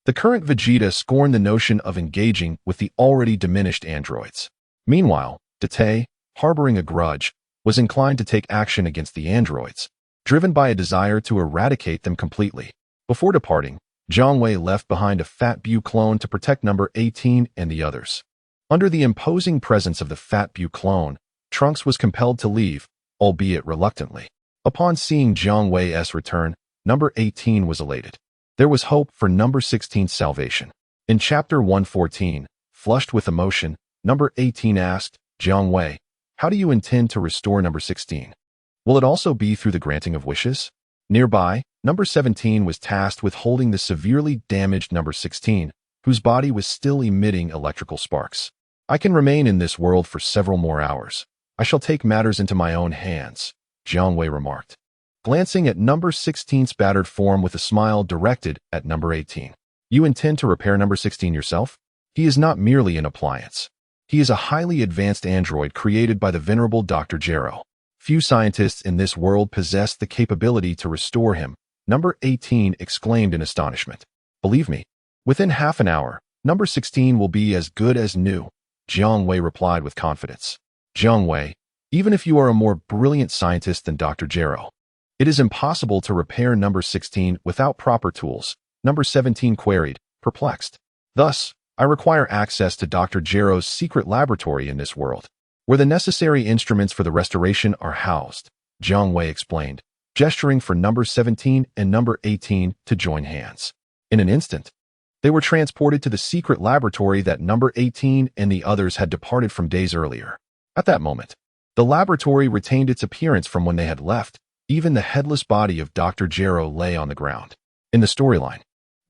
The current Vegeta scorned the notion of engaging with the already diminished androids. Meanwhile, Date, harboring a grudge, was inclined to take action against the androids, driven by a desire to eradicate them completely. Before departing, Jiang Wei left behind a Fat Bu clone to protect number 18 and the others. Under the imposing presence of the Fat Bu clone, Trunks was compelled to leave, albeit reluctantly. Upon seeing Jiang Wei's return, number 18 was elated. There was hope for number 16's salvation. In Chapter 114, flushed with emotion, number 18 asked, Jiang Wei, how do you intend to restore number 16? Will it also be through the granting of wishes? Nearby, number 17 was tasked with holding the severely damaged number 16, whose body was still emitting electrical sparks. I can remain in this world for several more hours. I shall take matters into my own hands, Jiang Wei remarked, glancing at number 16's battered form with a smile directed at number 18. You intend to repair number 16 yourself? He is not merely an appliance. He is a highly advanced android created by the venerable Dr. Gero. Few scientists in this world possess the capability to restore him, number 18 exclaimed in astonishment. Believe me, within half an hour, number 16 will be as good as new, Jiang Wei replied with confidence. Jiang Wei, even if you are a more brilliant scientist than Dr. Gero, it is impossible to repair number 16 without proper tools, number 17 queried, perplexed. Thus, I require access to Dr. Gero's secret laboratory in this world, where the necessary instruments for the restoration are housed, Jiang Wei explained, gesturing for number 17 and number 18 to join hands. In an instant, they were transported to the secret laboratory that number 18 and the others had departed from days earlier. At that moment, the laboratory retained its appearance from when they had left. Even the headless body of Dr. Gero lay on the ground. In the storyline,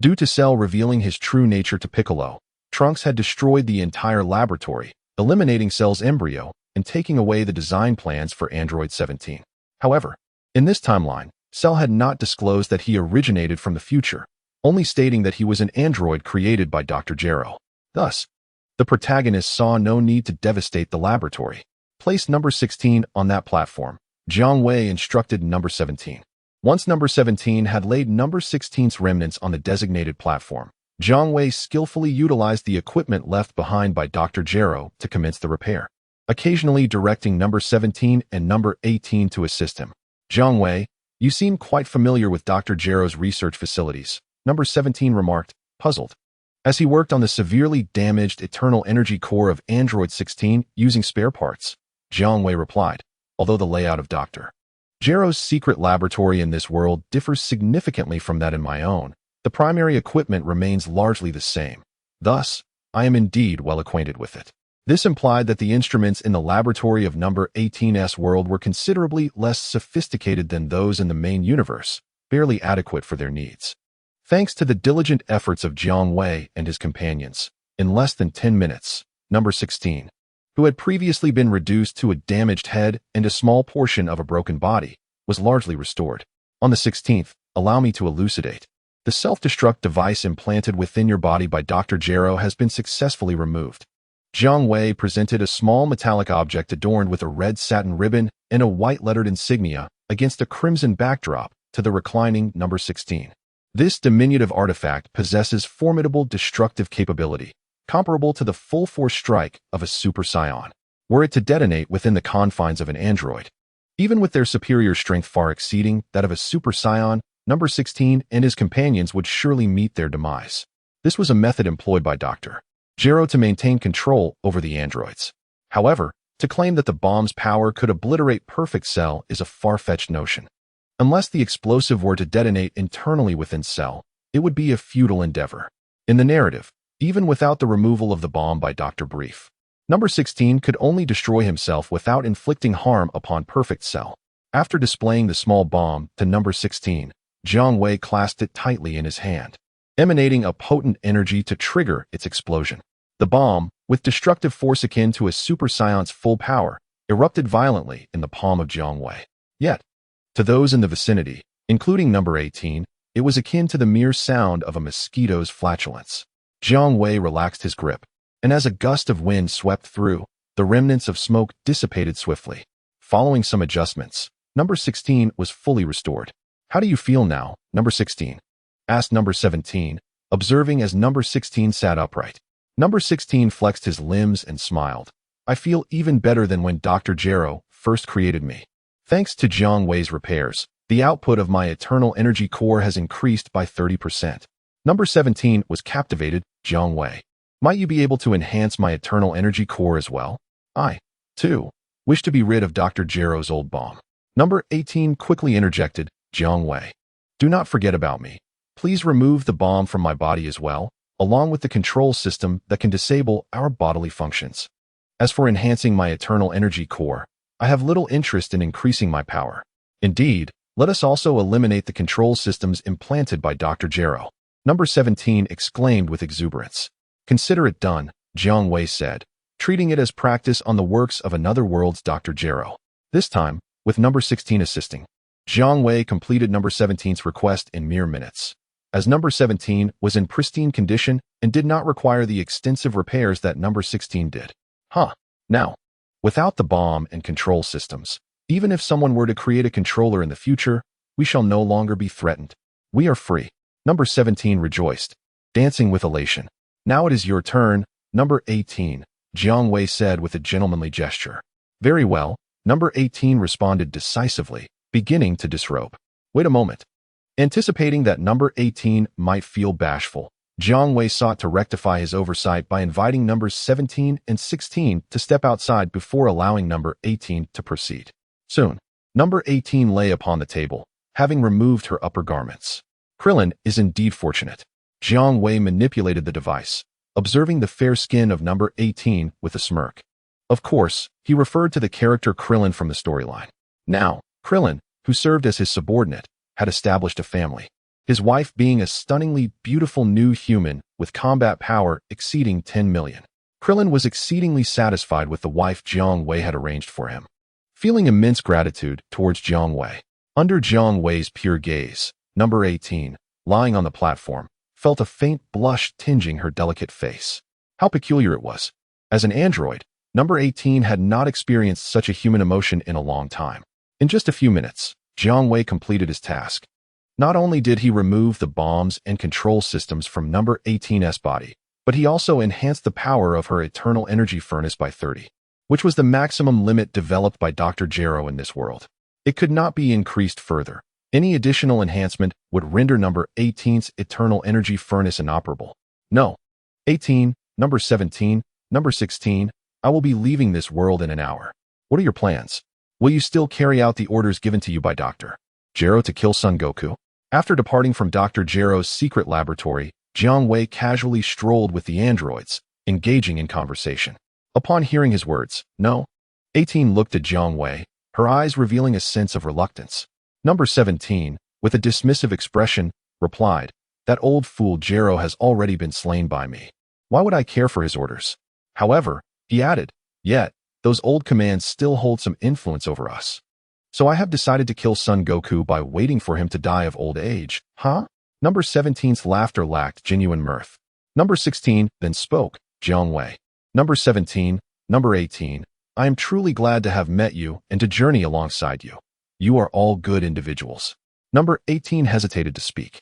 due to Cell revealing his true nature to Piccolo, Trunks had destroyed the entire laboratory, eliminating Cell's embryo and taking away the design plans for Android 17. However, in this timeline, Cell had not disclosed that he originated from the future, only stating that he was an android created by Dr. Gero. Thus, the protagonist saw no need to devastate the laboratory. Place number 16 on that platform, Jiang Wei instructed number 17. Once number 17 had laid number 16's remnants on the designated platform, Jiang Wei skillfully utilized the equipment left behind by Dr. Gero to commence the repair, occasionally directing number 17 and number 18 to assist him. Jiang Wei, you seem quite familiar with Dr. Gero's research facilities, number 17 remarked, puzzled. As he worked on the severely damaged eternal energy core of Android 16 using spare parts, Jiang Wei replied, although the layout of Dr. Gero's secret laboratory in this world differs significantly from that in my own, the primary equipment remains largely the same. Thus, I am indeed well acquainted with it. This implied that the instruments in the laboratory of number 18's world were considerably less sophisticated than those in the main universe, barely adequate for their needs. Thanks to the diligent efforts of Jiang Wei and his companions, in less than 10 minutes, number 16, who had previously been reduced to a damaged head and a small portion of a broken body, was largely restored. On the 16th, allow me to elucidate. The self-destruct device implanted within your body by Dr. Gero has been successfully removed. Jiang Wei presented a small metallic object adorned with a red satin ribbon and a white-lettered insignia against a crimson backdrop to the reclining number 16. This diminutive artifact possesses formidable destructive capability, comparable to the full-force strike of a Super Saiyan, were it to detonate within the confines of an android. Even with their superior strength far exceeding that of a Super Saiyan, number 16 and his companions would surely meet their demise. This was a method employed by Dr. Gero to maintain control over the androids. However, to claim that the bomb's power could obliterate Perfect Cell is a far-fetched notion. Unless the explosive were to detonate internally within Cell, it would be a futile endeavor. In the narrative, even without the removal of the bomb by Dr. Brief, number 16 could only destroy himself without inflicting harm upon Perfect Cell. After displaying the small bomb to number 16, Jiang Wei clasped it tightly in his hand, emanating a potent energy to trigger its explosion. The bomb, with destructive force akin to a Super Saiyan's full power, erupted violently in the palm of Jiang Wei. Yet, to those in the vicinity, including number 18, it was akin to the mere sound of a mosquito's flatulence. Jiang Wei relaxed his grip, and as a gust of wind swept through, the remnants of smoke dissipated swiftly. Following some adjustments, number 16 was fully restored. How do you feel now, number 16? Asked number 17, observing as number 16 sat upright. Number 16 flexed his limbs and smiled. I feel even better than when Dr. Gero first created me. Thanks to Jiang Wei's repairs, the output of my eternal energy core has increased by 30%. Number 17 was captivated. Jiang Wei, might you be able to enhance my eternal energy core as well? I, too, Wish to be rid of Dr. Jiro's old bomb. Number 18 quickly interjected, Jiang Wei. Do not forget about me. Please remove the bomb from my body as well, along with the control system that can disable our bodily functions. As for enhancing my eternal energy core, I have little interest in increasing my power. Indeed, let us also eliminate the control systems implanted by Dr. Jiro. Number 17 exclaimed with exuberance. Consider it done, Jiang Wei said, treating it as practice on the works of another world's Dr. Jiro. This time, with number 16 assisting. Jiang Wei completed number 17's request in mere minutes. As number 17 was in pristine condition and did not require the extensive repairs that number 16 did. Now, without the bomb and control systems, even if someone were to create a controller in the future, we shall no longer be threatened. We are free. Number 17 rejoiced, dancing with elation. Now it is your turn, number 18, Jiang Wei said with a gentlemanly gesture. Very well, number 18 responded decisively, beginning to disrobe. Wait a moment. Anticipating that number 18 might feel bashful, Jiang Wei sought to rectify his oversight by inviting numbers 17 and 16 to step outside before allowing number 18 to proceed. Soon, number 18 lay upon the table, having removed her upper garments. Krillin is indeed fortunate. Jiang Wei manipulated the device, observing the fair skin of number 18 with a smirk. Of course, he referred to the character Krillin from the storyline. Now, Krillin, who served as his subordinate, had established a family, his wife being a stunningly beautiful new human with combat power exceeding 10 million. Krillin was exceedingly satisfied with the wife Jiang Wei had arranged for him. Feeling immense gratitude towards Jiang Wei, under Jiang Wei's pure gaze, number 18, lying on the platform, felt a faint blush tinging her delicate face. How peculiar it was. As an android, number 18 had not experienced such a human emotion in a long time. In just a few minutes, Jiang Wei completed his task. Not only did he remove the bombs and control systems from number 18's body, but he also enhanced the power of her eternal energy furnace by 30, which was the maximum limit developed by Dr. Jiro in this world. It could not be increased further. Any additional enhancement would render number 18's eternal energy furnace inoperable. No. 18, number 17, number 16, I will be leaving this world in an hour. What are your plans? Will you still carry out the orders given to you by Dr. Jiro to kill Son Goku? After departing from Dr. Jiro's secret laboratory, Jiang Wei casually strolled with the androids, engaging in conversation. Upon hearing his words, no, 18 looked at Jiang Wei, her eyes revealing a sense of reluctance. Number 17, with a dismissive expression, replied, that old fool Jiro has already been slain by me. Why would I care for his orders? However, he added, yet, those old commands still hold some influence over us. So I have decided to kill Son Goku by waiting for him to die of old age. Number 17's laughter lacked genuine mirth. Number 16 then spoke, Jiang Wei. Number 17, number 18, I am truly glad to have met you and to journey alongside you. You are all good individuals. Number 18 hesitated to speak.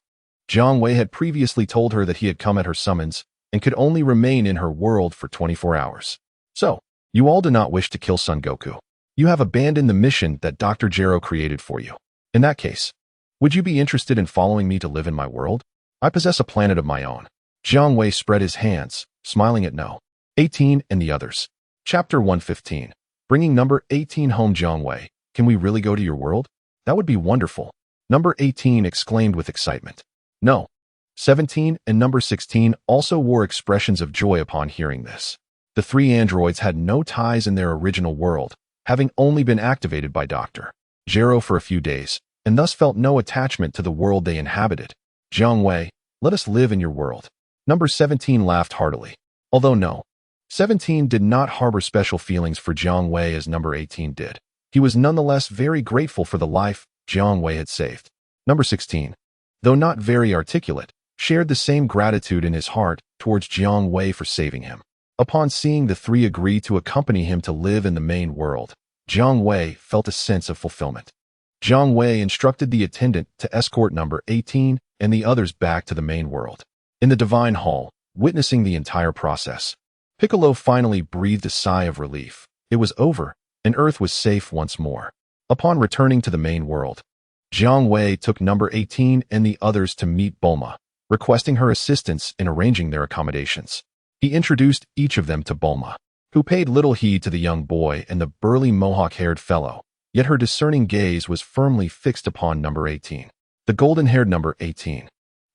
Jiang Wei had previously told her that he had come at her summons and could only remain in her world for 24 hours. So, you all do not wish to kill Son Goku. You have abandoned the mission that Dr. Jiro created for you. In that case, would you be interested in following me to live in my world? I possess a planet of my own. Jiang Wei spread his hands, smiling at No. 18 and the others. Chapter 115. Bringing number 18 home. Jiang Wei, can we really go to your world? That would be wonderful. Number 18 exclaimed with excitement. No. 17 and number 16 also wore expressions of joy upon hearing this. The three androids had no ties in their original world, having only been activated by Dr. Jiro for a few days, and thus felt no attachment to the world they inhabited. Jiang Wei, let us live in your world. Number 17 laughed heartily. Although No. 17 did not harbor special feelings for Jiang Wei as number 18 did, he was nonetheless very grateful for the life Jiang Wei had saved. Number 16, though not very articulate, shared the same gratitude in his heart towards Jiang Wei for saving him. Upon seeing the three agree to accompany him to live in the main world, Jiang Wei felt a sense of fulfillment. Jiang Wei instructed the attendant to escort number 18 and the others back to the main world. In the Divine Hall, witnessing the entire process, Piccolo finally breathed a sigh of relief. It was over, and Earth was safe once more. Upon returning to the main world, Jiang Wei took number 18 and the others to meet Bulma, requesting her assistance in arranging their accommodations. He introduced each of them to Bulma, who paid little heed to the young boy and the burly mohawk-haired fellow, yet her discerning gaze was firmly fixed upon number 18. The golden-haired number 18.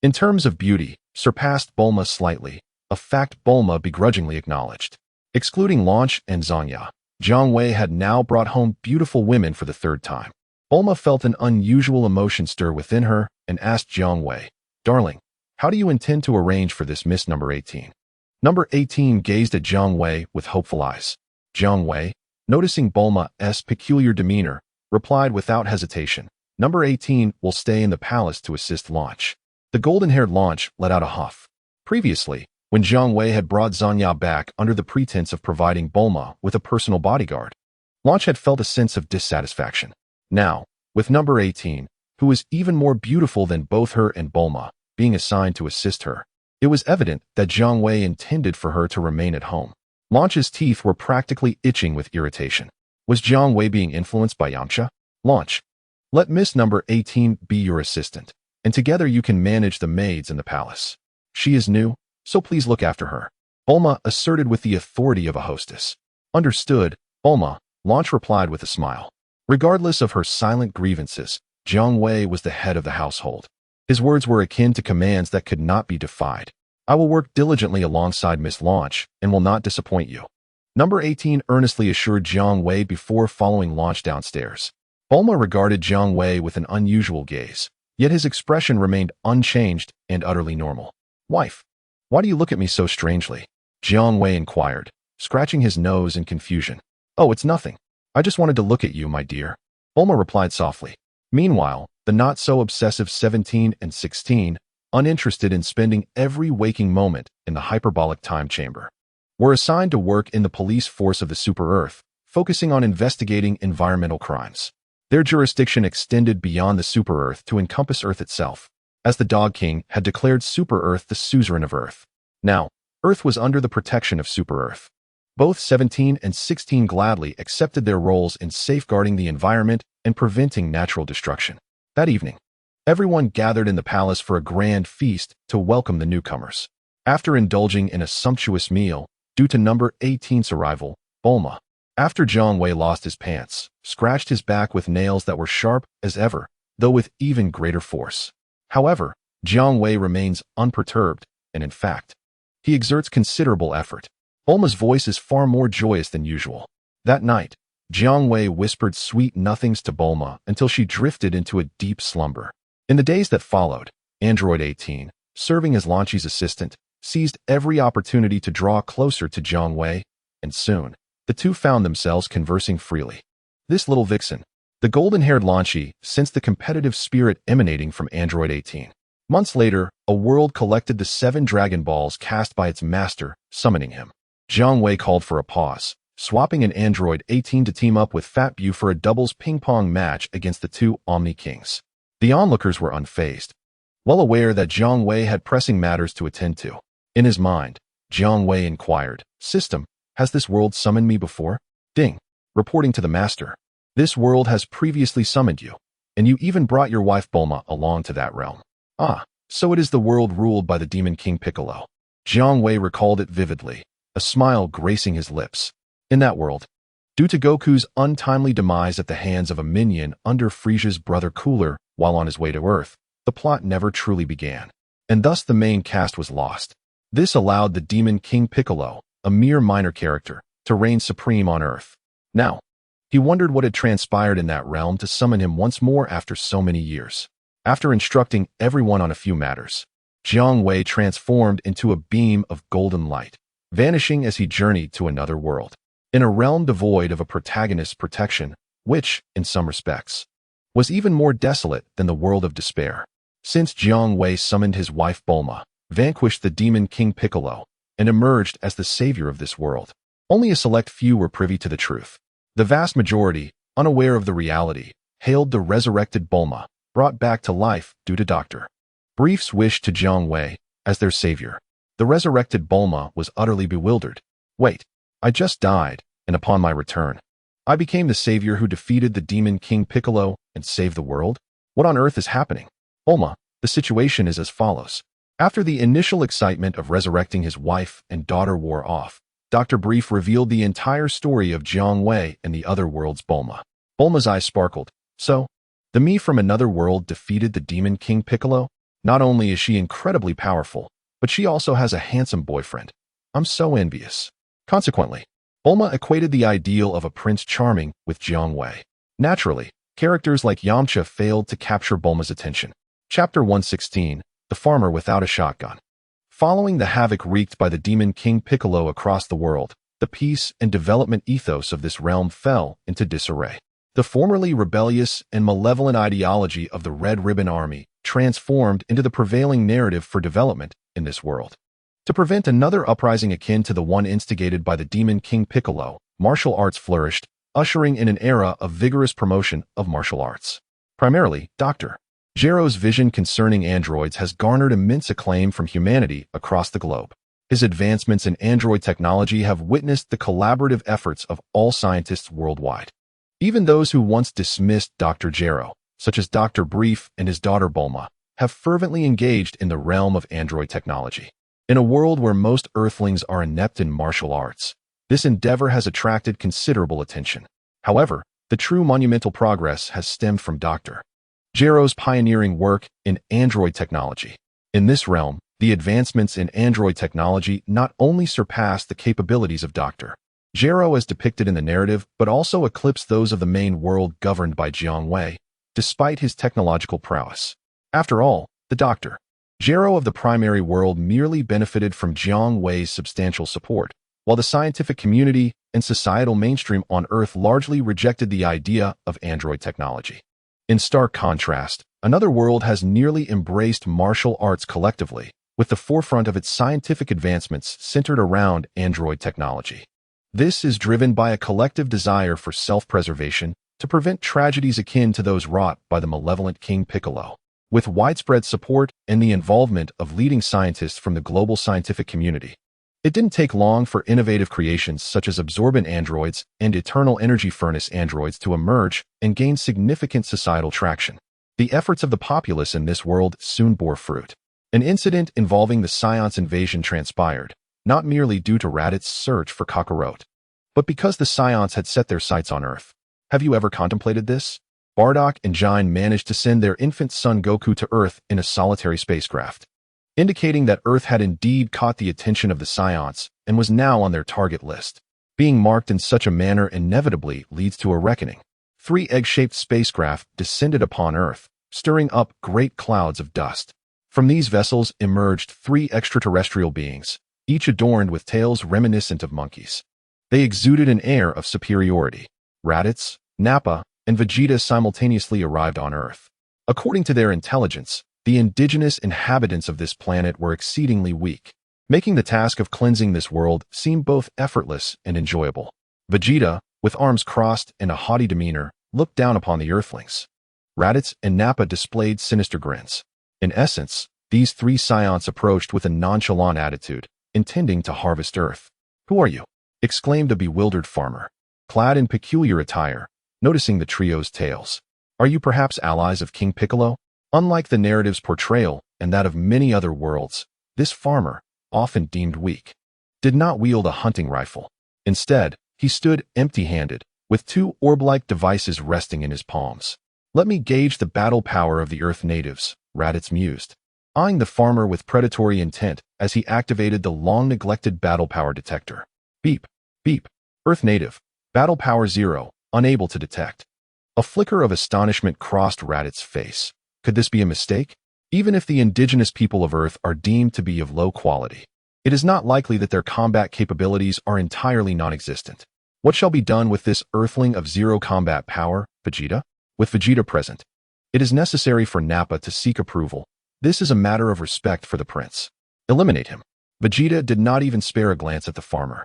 In terms of beauty, surpassed Bulma slightly, a fact Bulma begrudgingly acknowledged. Excluding Launch and Zanya, Jiang Wei had now brought home beautiful women for the third time. Bulma felt an unusual emotion stir within her and asked Jiang Wei, "Darling, how do you intend to arrange for this Miss number 18? Number 18 gazed at Jiang Wei with hopeful eyes. Jiang Wei, noticing Bulma's peculiar demeanor, replied without hesitation, "Number 18 will stay in the palace to assist Launch." The golden-haired Launch let out a huff. Previously, when Jiang Wei had brought Zanya back under the pretense of providing Bulma with a personal bodyguard, Launch had felt a sense of dissatisfaction. Now, with number 18, who was even more beautiful than both her and Bulma, being assigned to assist her, it was evident that Jiang Wei intended for her to remain at home. Launch's teeth were practically itching with irritation. Was Jiang Wei being influenced by Yamcha? "Launch, let Miss number 18 be your assistant, and together you can manage the maids in the palace. She is new, so please look after her," Bulma asserted with the authority of a hostess. "Understood, Bulma," Launch replied with a smile. Regardless of her silent grievances, Jiang Wei was the head of the household. His words were akin to commands that could not be defied. "I will work diligently alongside Miss Launch and will not disappoint you," number 18 earnestly assured Jiang Wei before following Launch downstairs. Bulma regarded Jiang Wei with an unusual gaze, yet his expression remained unchanged and utterly normal. "Wife, why do you look at me so strangely?" Jiang Wei inquired, scratching his nose in confusion. "Oh, it's nothing. I just wanted to look at you, my dear," Bulma replied softly. Meanwhile, the not-so-obsessive 17 and 16, uninterested in spending every waking moment in the hyperbolic time chamber, were assigned to work in the police force of the Super-Earth, focusing on investigating environmental crimes. Their jurisdiction extended beyond the Super-Earth to encompass Earth itself, as the Dog King had declared Super-Earth the suzerain of Earth. Now, Earth was under the protection of Super-Earth. Both 17 and 16 gladly accepted their roles in safeguarding the environment and preventing natural destruction. That evening, everyone gathered in the palace for a grand feast to welcome the newcomers. After indulging in a sumptuous meal, due to number 18's arrival, Bulma, after Jiang Wei lost his pants, scratched his back with nails that were sharp as ever, though with even greater force. However, Jiang Wei remains unperturbed, and in fact, he exerts considerable effort. Bulma's voice is far more joyous than usual. That night, Jiang Wei whispered sweet nothings to Bulma until she drifted into a deep slumber. In the days that followed, Android 18, serving as Launch's assistant, seized every opportunity to draw closer to Jiang Wei, and soon, the two found themselves conversing freely. This little vixen, the golden-haired Launchi, sensed the competitive spirit emanating from Android 18. Months later, a world collected the 7 Dragon Balls cast by its master, summoning him. Jiang Wei called for a pause, swapping an Android 18 to team up with Fat Bu for a doubles ping-pong match against the 2 Omni Kings. The onlookers were unfazed, well aware that Jiang Wei had pressing matters to attend to. In his mind, Jiang Wei inquired, "System, has this world summoned me before?" "Ding," reporting to the master. "This world has previously summoned you, and you even brought your wife Bulma along to that realm." "Ah, so it is the world ruled by the Demon King Piccolo." Jiang Wei recalled it vividly, a smile gracing his lips. In that world, due to Goku's untimely demise at the hands of a minion under Frieza's brother Cooler while on his way to Earth, the plot never truly began, and thus the main cast was lost. This allowed the Demon King Piccolo, a mere minor character, to reign supreme on Earth. Now, he wondered what had transpired in that realm to summon him once more after so many years. After instructing everyone on a few matters, Jiang Wei transformed into a beam of golden light, vanishing as he journeyed to another world, in a realm devoid of a protagonist's protection, which, in some respects, was even more desolate than the world of despair. Since Jiang Wei summoned his wife Bulma, vanquished the Demon King Piccolo, and emerged as the savior of this world, only a select few were privy to the truth. The vast majority, unaware of the reality, hailed the resurrected Bulma, brought back to life due to Dr. Brief's wish to Jiang Wei, as their savior. The resurrected Bulma was utterly bewildered. "Wait, I just died, and upon my return, I became the savior who defeated the Demon King Piccolo and saved the world? What on earth is happening?" "Bulma, the situation is as follows." After the initial excitement of resurrecting his wife and daughter wore off, Dr. Brief revealed the entire story of Jiang Wei and the other world's Bulma. Bulma's eyes sparkled. So, the me from another world defeated the Demon King Piccolo? Not only is she incredibly powerful, but she also has a handsome boyfriend. I'm so envious. Consequently, Bulma equated the ideal of a Prince Charming with Jiang Wei. Naturally, characters like Yamcha failed to capture Bulma's attention. Chapter 116, The Farmer Without a Shotgun. Following the havoc wreaked by the Demon King Piccolo across the world, the peace and development ethos of this realm fell into disarray. The formerly rebellious and malevolent ideology of the Red Ribbon Army transformed into the prevailing narrative for development in this world. To prevent another uprising akin to the one instigated by the Demon King Piccolo, martial arts flourished, ushering in an era of vigorous promotion of martial arts. Primarily, Dr. Gero's vision concerning androids has garnered immense acclaim from humanity across the globe. His advancements in android technology have witnessed the collaborative efforts of all scientists worldwide. Even those who once dismissed Dr. Gero, such as Dr. Brief and his daughter Bulma, have fervently engaged in the realm of android technology. In a world where most Earthlings are inept in martial arts, this endeavor has attracted considerable attention. However, the true monumental progress has stemmed from Dr. Gero's pioneering work in android technology. In this realm, the advancements in android technology not only surpass the capabilities of Dr. Gero as depicted in the narrative, but also eclipse those of the main world governed by Jiang Wei, despite his technological prowess. After all, the Dr. Gero of the primary world merely benefited from Jiang Wei's substantial support, while the scientific community and societal mainstream on Earth largely rejected the idea of android technology. In stark contrast, another world has nearly embraced martial arts collectively, with the forefront of its scientific advancements centered around android technology. This is driven by a collective desire for self-preservation to prevent tragedies akin to those wrought by the malevolent King Piccolo. With widespread support and the involvement of leading scientists from the global scientific community, it didn't take long for innovative creations such as absorbent androids and eternal energy furnace androids to emerge and gain significant societal traction. The efforts of the populace in this world soon bore fruit. An incident involving the Science invasion transpired, not merely due to Raditz' search for Kakarot, but because the Science had set their sights on Earth. Have you ever contemplated this? Bardock and Jine managed to send their infant son Goku to Earth in a solitary spacecraft, indicating that Earth had indeed caught the attention of the Science and was now on their target list. Being marked in such a manner inevitably leads to a reckoning. 3 egg-shaped spacecraft descended upon Earth, stirring up great clouds of dust. From these vessels emerged 3 extraterrestrial beings, each adorned with tails reminiscent of monkeys. They exuded an air of superiority. Raditz, Nappa, and Vegeta simultaneously arrived on Earth. According to their intelligence, the indigenous inhabitants of this planet were exceedingly weak, making the task of cleansing this world seem both effortless and enjoyable. Vegeta, with arms crossed and a haughty demeanor, looked down upon the Earthlings. Raditz and Nappa displayed sinister grins. In essence, these 3 Scions approached with a nonchalant attitude, intending to harvest Earth. "Who are you?" exclaimed a bewildered farmer, clad in peculiar attire, noticing the trio's tales. "Are you perhaps allies of King Piccolo?" Unlike the narrative's portrayal and that of many other worlds, this farmer, often deemed weak, did not wield a hunting rifle. Instead, he stood empty-handed, with 2 orb-like devices resting in his palms. "Let me gauge the battle power of the Earth natives," Raditz mused, eyeing the farmer with predatory intent as he activated the long-neglected battle power detector. Beep, beep, Earth native, battle power 0, unable to detect. A flicker of astonishment crossed Raditz's face. Could this be a mistake? Even if the indigenous people of Earth are deemed to be of low quality, it is not likely that their combat capabilities are entirely non-existent. What shall be done with this Earthling of 0 combat power, Vegeta? With Vegeta present, it is necessary for Nappa to seek approval. This is a matter of respect for the prince. Eliminate him. Vegeta did not even spare a glance at the farmer,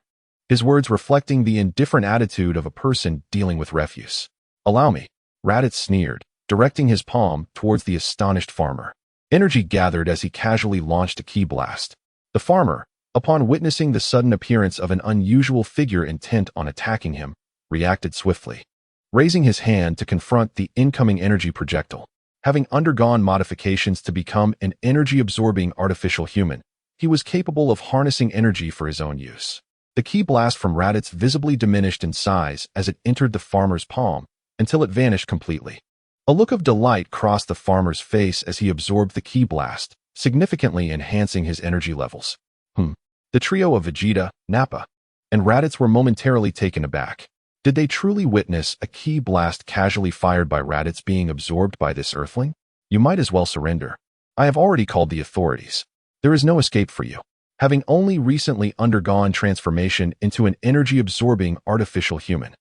his words reflecting the indifferent attitude of a person dealing with refuse. "Allow me," Raditz sneered, directing his palm towards the astonished farmer. Energy gathered as he casually launched a ki blast. The farmer, upon witnessing the sudden appearance of an unusual figure intent on attacking him, reacted swiftly, raising his hand to confront the incoming energy projectile. Having undergone modifications to become an energy-absorbing artificial human, he was capable of harnessing energy for his own use. The ki blast from Raditz visibly diminished in size as it entered the farmer's palm, until it vanished completely. A look of delight crossed the farmer's face as he absorbed the ki blast, significantly enhancing his energy levels. The trio of Vegeta, Nappa, and Raditz were momentarily taken aback. Did they truly witness a ki blast casually fired by Raditz being absorbed by this earthling? You might as well surrender. I have already called the authorities. There is no escape for you. Having only recently undergone transformation into an energy-absorbing artificial human,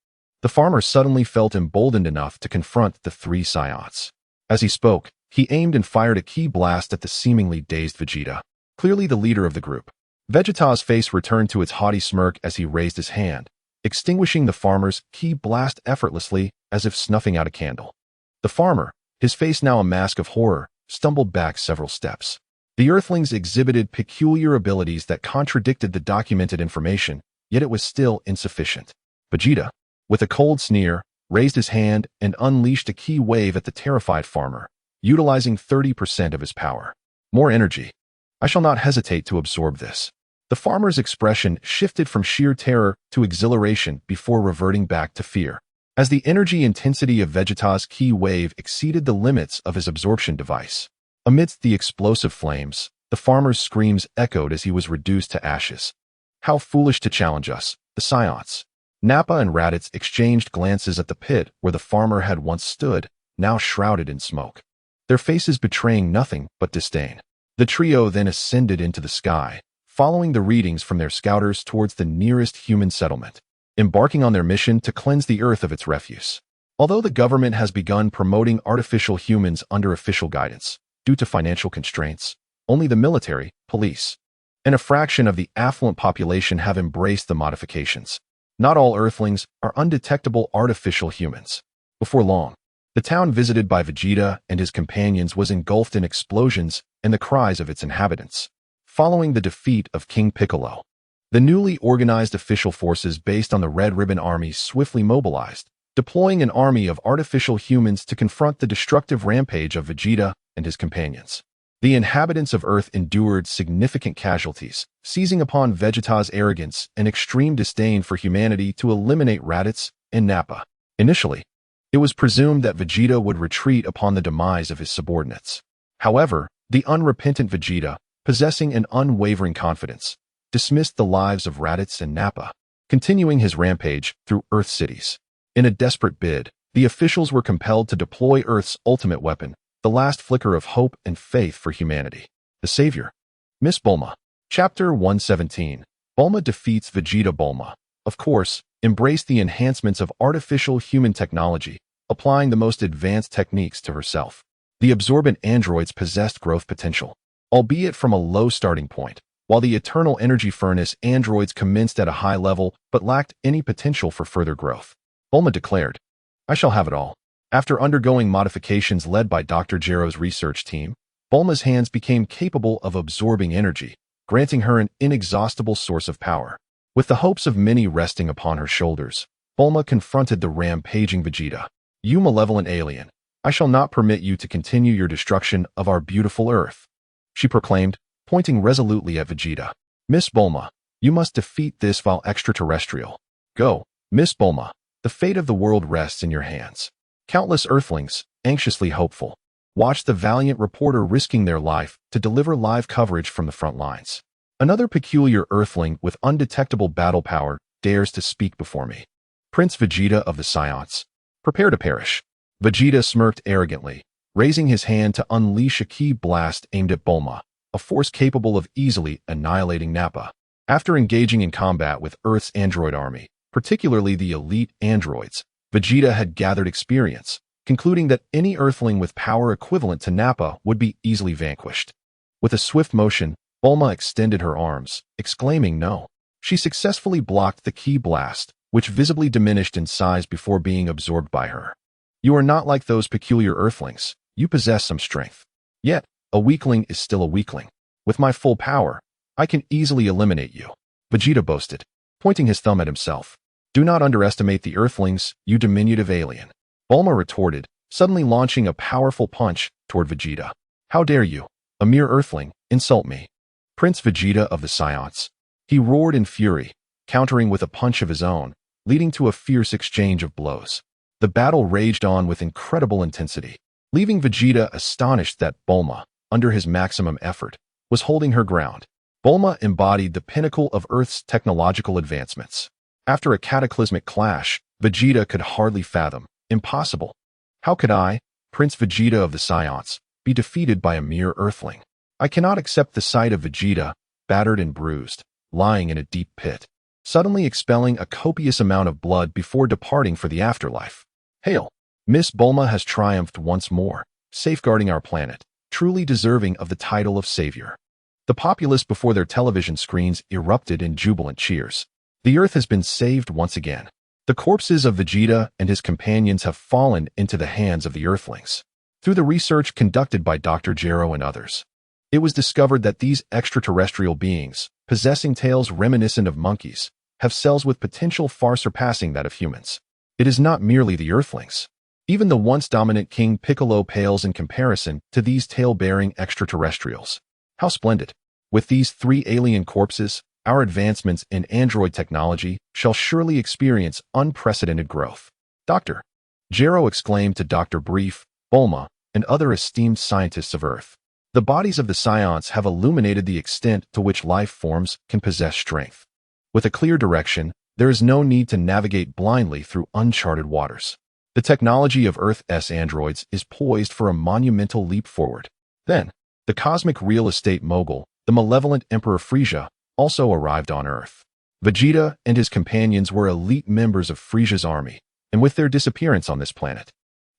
the farmer suddenly felt emboldened enough to confront the three Saiyans. As he spoke, he aimed and fired a ki blast at the seemingly dazed Vegeta, clearly the leader of the group. Vegeta's face returned to its haughty smirk as he raised his hand, extinguishing the farmer's ki blast effortlessly as if snuffing out a candle. The farmer, his face now a mask of horror, stumbled back several steps. The Earthlings exhibited peculiar abilities that contradicted the documented information, yet it was still insufficient. Vegeta, with a cold sneer, raised his hand and unleashed a ki wave at the terrified farmer, utilizing 30% of his power. More energy. I shall not hesitate to absorb this. The farmer's expression shifted from sheer terror to exhilaration before reverting back to fear. As the energy intensity of Vegeta's ki wave exceeded the limits of his absorption device. Amidst the explosive flames, the farmer's screams echoed as he was reduced to ashes. How foolish to challenge us, the Saiyans. Nappa and Raditz exchanged glances at the pit where the farmer had once stood, now shrouded in smoke, their faces betraying nothing but disdain. The trio then ascended into the sky, following the readings from their scouters towards the nearest human settlement, embarking on their mission to cleanse the earth of its refuse. Although the government has begun promoting artificial humans under official guidance, due to financial constraints, only the military, police, and a fraction of the affluent population have embraced the modifications. Not all Earthlings are undetectable artificial humans. Before long, the town visited by Vegeta and his companions was engulfed in explosions and the cries of its inhabitants. Following the defeat of King Piccolo, the newly organized official forces based on the Red Ribbon Army swiftly mobilized, deploying an army of artificial humans to confront the destructive rampage of Vegeta and his companions. The inhabitants of Earth endured significant casualties, seizing upon Vegeta's arrogance and extreme disdain for humanity to eliminate Raditz and Nappa. Initially, it was presumed that Vegeta would retreat upon the demise of his subordinates. However, the unrepentant Vegeta, possessing an unwavering confidence, dismissed the lives of Raditz and Nappa, continuing his rampage through Earth cities. In a desperate bid, the officials were compelled to deploy Earth's ultimate weapon, the last flicker of hope and faith for humanity. The Savior. Miss Bulma. Chapter 117. Bulma defeats Vegeta. Bulma, of course, embraced the enhancements of artificial human technology, applying the most advanced techniques to herself. The absorbent androids possessed growth potential, albeit from a low starting point, while the eternal energy furnace androids commenced at a high level but lacked any potential for further growth. Bulma declared, "I shall have it all." After undergoing modifications led by Dr. Gero's research team, Bulma's hands became capable of absorbing energy, granting her an inexhaustible source of power. With the hopes of many resting upon her shoulders, Bulma confronted the rampaging Vegeta. "You malevolent alien, I shall not permit you to continue your destruction of our beautiful Earth," she proclaimed, pointing resolutely at Vegeta. "Miss Bulma, you must defeat this vile extraterrestrial. Go, Miss Bulma, the fate of the world rests in your hands." Countless Earthlings, anxiously hopeful, watched the valiant reporter risking their life to deliver live coverage from the front lines. Another peculiar Earthling with undetectable battle power dares to speak before me. Prince Vegeta of the Saiyans. Prepare to perish. Vegeta smirked arrogantly, raising his hand to unleash a ki blast aimed at Bulma, a force capable of easily annihilating Nappa. After engaging in combat with Earth's android army, particularly the elite androids, Vegeta had gathered experience, concluding that any Earthling with power equivalent to Nappa would be easily vanquished. With a swift motion, Bulma extended her arms, exclaiming no. She successfully blocked the ki blast, which visibly diminished in size before being absorbed by her. "You are not like those peculiar Earthlings. You possess some strength. Yet, a weakling is still a weakling. With my full power, I can easily eliminate you," Vegeta boasted, pointing his thumb at himself. "Do not underestimate the Earthlings, you diminutive alien," Bulma retorted, suddenly launching a powerful punch toward Vegeta. "How dare you, a mere Earthling, insult me? Prince Vegeta of the Saiyans." He roared in fury, countering with a punch of his own, leading to a fierce exchange of blows. The battle raged on with incredible intensity, leaving Vegeta astonished that Bulma, under his maximum effort, was holding her ground. Bulma embodied the pinnacle of Earth's technological advancements. After a cataclysmic clash, Vegeta could hardly fathom. Impossible. How could I, Prince Vegeta of the Scions, be defeated by a mere Earthling? I cannot accept the sight of Vegeta, battered and bruised, lying in a deep pit, suddenly expelling a copious amount of blood before departing for the afterlife. Hail! Miss Bulma has triumphed once more, safeguarding our planet, truly deserving of the title of savior. The populace before their television screens erupted in jubilant cheers. The Earth has been saved once again. The corpses of Vegeta and his companions have fallen into the hands of the Earthlings. Through the research conducted by Dr. Gero and others, it was discovered that these extraterrestrial beings, possessing tails reminiscent of monkeys, have cells with potential far surpassing that of humans. It is not merely the Earthlings. Even the once dominant King Piccolo pales in comparison to these tail-bearing extraterrestrials. How splendid! With these 3 alien corpses, our advancements in android technology shall surely experience unprecedented growth. Dr. Gero exclaimed to Dr. Brief, Bulma, and other esteemed scientists of Earth. The bodies of the Scions have illuminated the extent to which life forms can possess strength. With a clear direction, there is no need to navigate blindly through uncharted waters. The technology of Earth's androids is poised for a monumental leap forward. Then, the cosmic real estate mogul, the malevolent Emperor Frieza, also arrived on Earth. Vegeta and his companions were elite members of Frieza's army, and with their disappearance on this planet,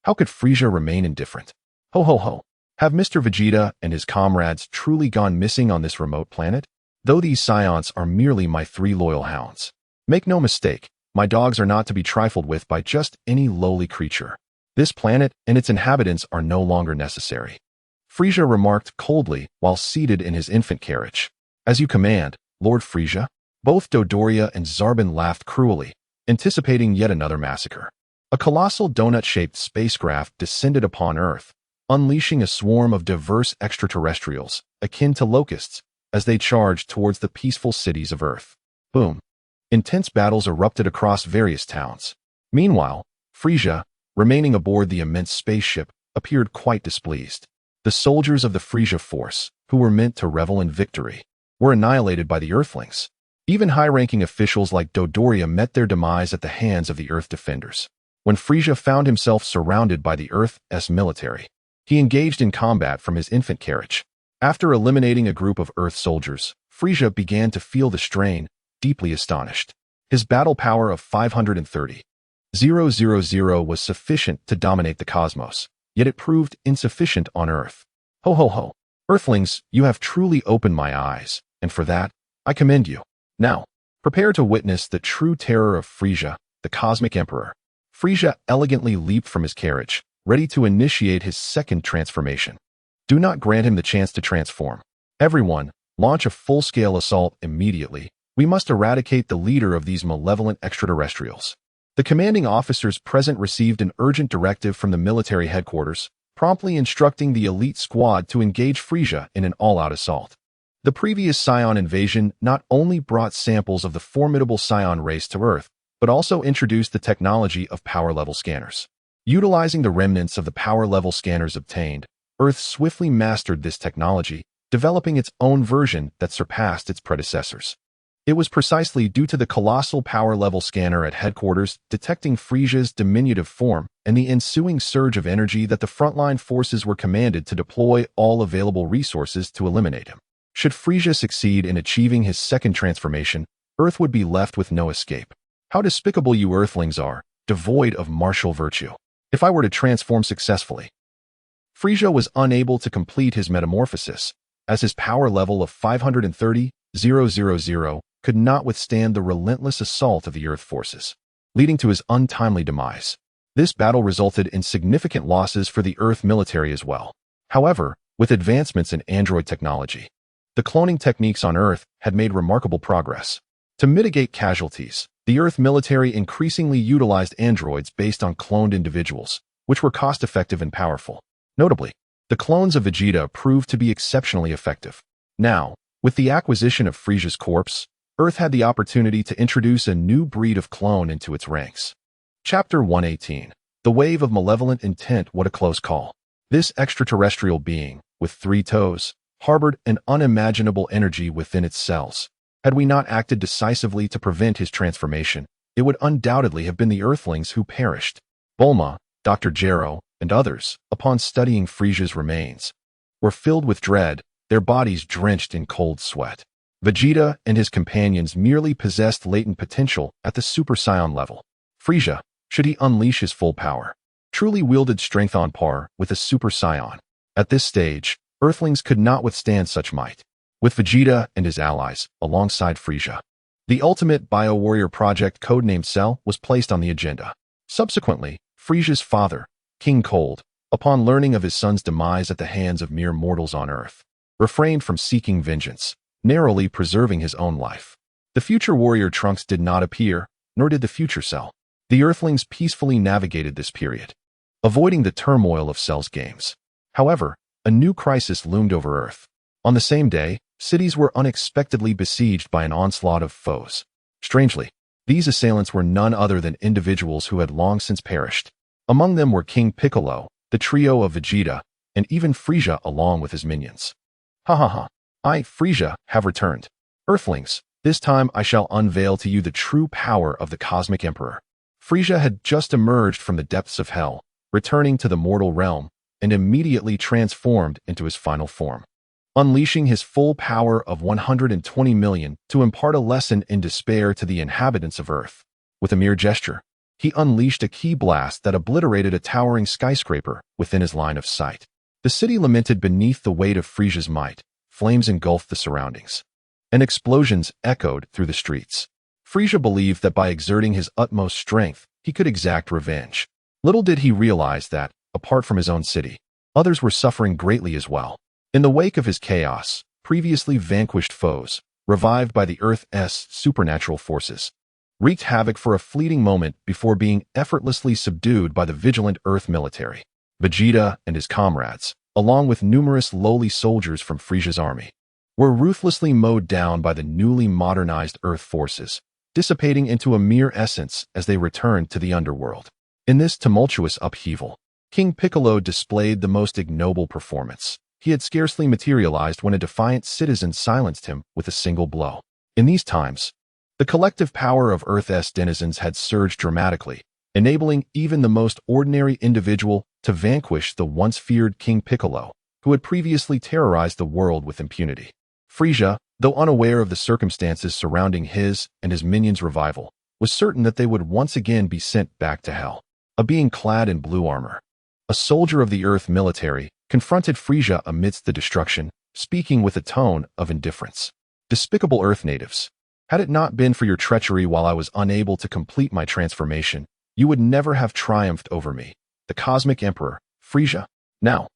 how could Frieza remain indifferent? Ho ho ho! Have Mr. Vegeta and his comrades truly gone missing on this remote planet? Though these Scions are merely my 3 loyal hounds. Make no mistake, my dogs are not to be trifled with by just any lowly creature. This planet and its inhabitants are no longer necessary. Frieza remarked coldly while seated in his infant carriage. As you command, Lord Frieza. Both Dodoria and Zarbon laughed cruelly, anticipating yet another massacre. A colossal donut-shaped spacecraft descended upon Earth, unleashing a swarm of diverse extraterrestrials, akin to locusts, as they charged towards the peaceful cities of Earth. Boom! Intense battles erupted across various towns. Meanwhile, Frieza, remaining aboard the immense spaceship, appeared quite displeased. The soldiers of the Frieza force, who were meant to revel in victory, were annihilated by the Earthlings. Even high-ranking officials like Dodoria met their demise at the hands of the Earth defenders. When Frieza found himself surrounded by the Earth's military, he engaged in combat from his infant carriage. After eliminating a group of Earth soldiers, Frieza began to feel the strain, deeply astonished. His battle power of 530,000 was sufficient to dominate the cosmos, yet it proved insufficient on Earth. Ho ho ho! Earthlings, you have truly opened my eyes, and for that, I commend you. Now, prepare to witness the true terror of Frieza, the Cosmic Emperor. Frieza elegantly leaped from his carriage, ready to initiate his second transformation. Do not grant him the chance to transform. Everyone, launch a full-scale assault immediately. We must eradicate the leader of these malevolent extraterrestrials. The commanding officers present received an urgent directive from the military headquarters, promptly instructing the elite squad to engage Frieza in an all-out assault. The previous Scion invasion not only brought samples of the formidable Scion race to Earth, but also introduced the technology of power-level scanners. Utilizing the remnants of the power-level scanners obtained, Earth swiftly mastered this technology, developing its own version that surpassed its predecessors. It was precisely due to the colossal power-level scanner at headquarters detecting Frieza's diminutive form and the ensuing surge of energy that the frontline forces were commanded to deploy all available resources to eliminate him. Should Frieza succeed in achieving his second transformation, Earth would be left with no escape. How despicable you Earthlings are, devoid of martial virtue. If I were to transform successfully. Frieza was unable to complete his metamorphosis, as his power level of 530,000 could not withstand the relentless assault of the Earth forces, leading to his untimely demise. This battle resulted in significant losses for the Earth military as well. However, with advancements in android technology, the cloning techniques on Earth had made remarkable progress. To mitigate casualties, the Earth military increasingly utilized androids based on cloned individuals, which were cost-effective and powerful. Notably, the clones of Vegeta proved to be exceptionally effective. Now, with the acquisition of Frieza's corpse, Earth had the opportunity to introduce a new breed of clone into its ranks. Chapter 118. The Wave of Malevolent Intent. What a close call. This extraterrestrial being, with 3 toes, harbored an unimaginable energy within its cells. Had we not acted decisively to prevent his transformation, it would undoubtedly have been the Earthlings who perished. Bulma, Dr. Gero, and others, upon studying Frieza's remains, were filled with dread, their bodies drenched in cold sweat. Vegeta and his companions merely possessed latent potential at the Super Saiyan level. Frieza, should he unleash his full power, truly wielded strength on par with a Super Saiyan. At this stage, Earthlings could not withstand such might. With Vegeta and his allies, alongside Frieza, the ultimate bio-warrior project codenamed Cell was placed on the agenda. Subsequently, Frieza's father, King Cold, upon learning of his son's demise at the hands of mere mortals on Earth, refrained from seeking vengeance, narrowly preserving his own life. The future warrior Trunks did not appear, nor did the future Cell. The Earthlings peacefully navigated this period, avoiding the turmoil of Cell's games. However, a new crisis loomed over Earth. On the same day, cities were unexpectedly besieged by an onslaught of foes. Strangely, these assailants were none other than individuals who had long since perished. Among them were King Piccolo, the trio of Vegeta, and even Frieza along with his minions. Ha ha ha. I, Frieza, have returned. Earthlings, this time I shall unveil to you the true power of the Cosmic Emperor. Frieza had just emerged from the depths of hell, returning to the mortal realm, and immediately transformed into his final form. Unleashing his full power of 120 million to impart a lesson in despair to the inhabitants of Earth. With a mere gesture, he unleashed a ki blast that obliterated a towering skyscraper within his line of sight. The city lamented beneath the weight of Frieza's might, flames engulfed the surroundings, and explosions echoed through the streets. Frieza believed that by exerting his utmost strength, he could exact revenge. Little did he realize that, apart from his own city, others were suffering greatly as well. In the wake of his chaos, previously vanquished foes, revived by the Earth's supernatural forces, wreaked havoc for a fleeting moment before being effortlessly subdued by the vigilant Earth military. Vegeta and his comrades, along with numerous lowly soldiers from Frieza's army, were ruthlessly mowed down by the newly modernized Earth forces, dissipating into a mere essence as they returned to the underworld. In this tumultuous upheaval, King Piccolo displayed the most ignoble performance. He had scarcely materialized when a defiant citizen silenced him with a single blow. In these times, the collective power of Earth's denizens had surged dramatically, enabling even the most ordinary individual to vanquish the once feared King Piccolo, who had previously terrorized the world with impunity. Frieza, though unaware of the circumstances surrounding his and his minions' revival, was certain that they would once again be sent back to hell. A being clad in blue armor, a soldier of the Earth military, confronted Frieza amidst the destruction, speaking with a tone of indifference. Despicable Earth natives, had it not been for your treachery while I was unable to complete my transformation, you would never have triumphed over me, the Cosmic Emperor, Frieza. Now,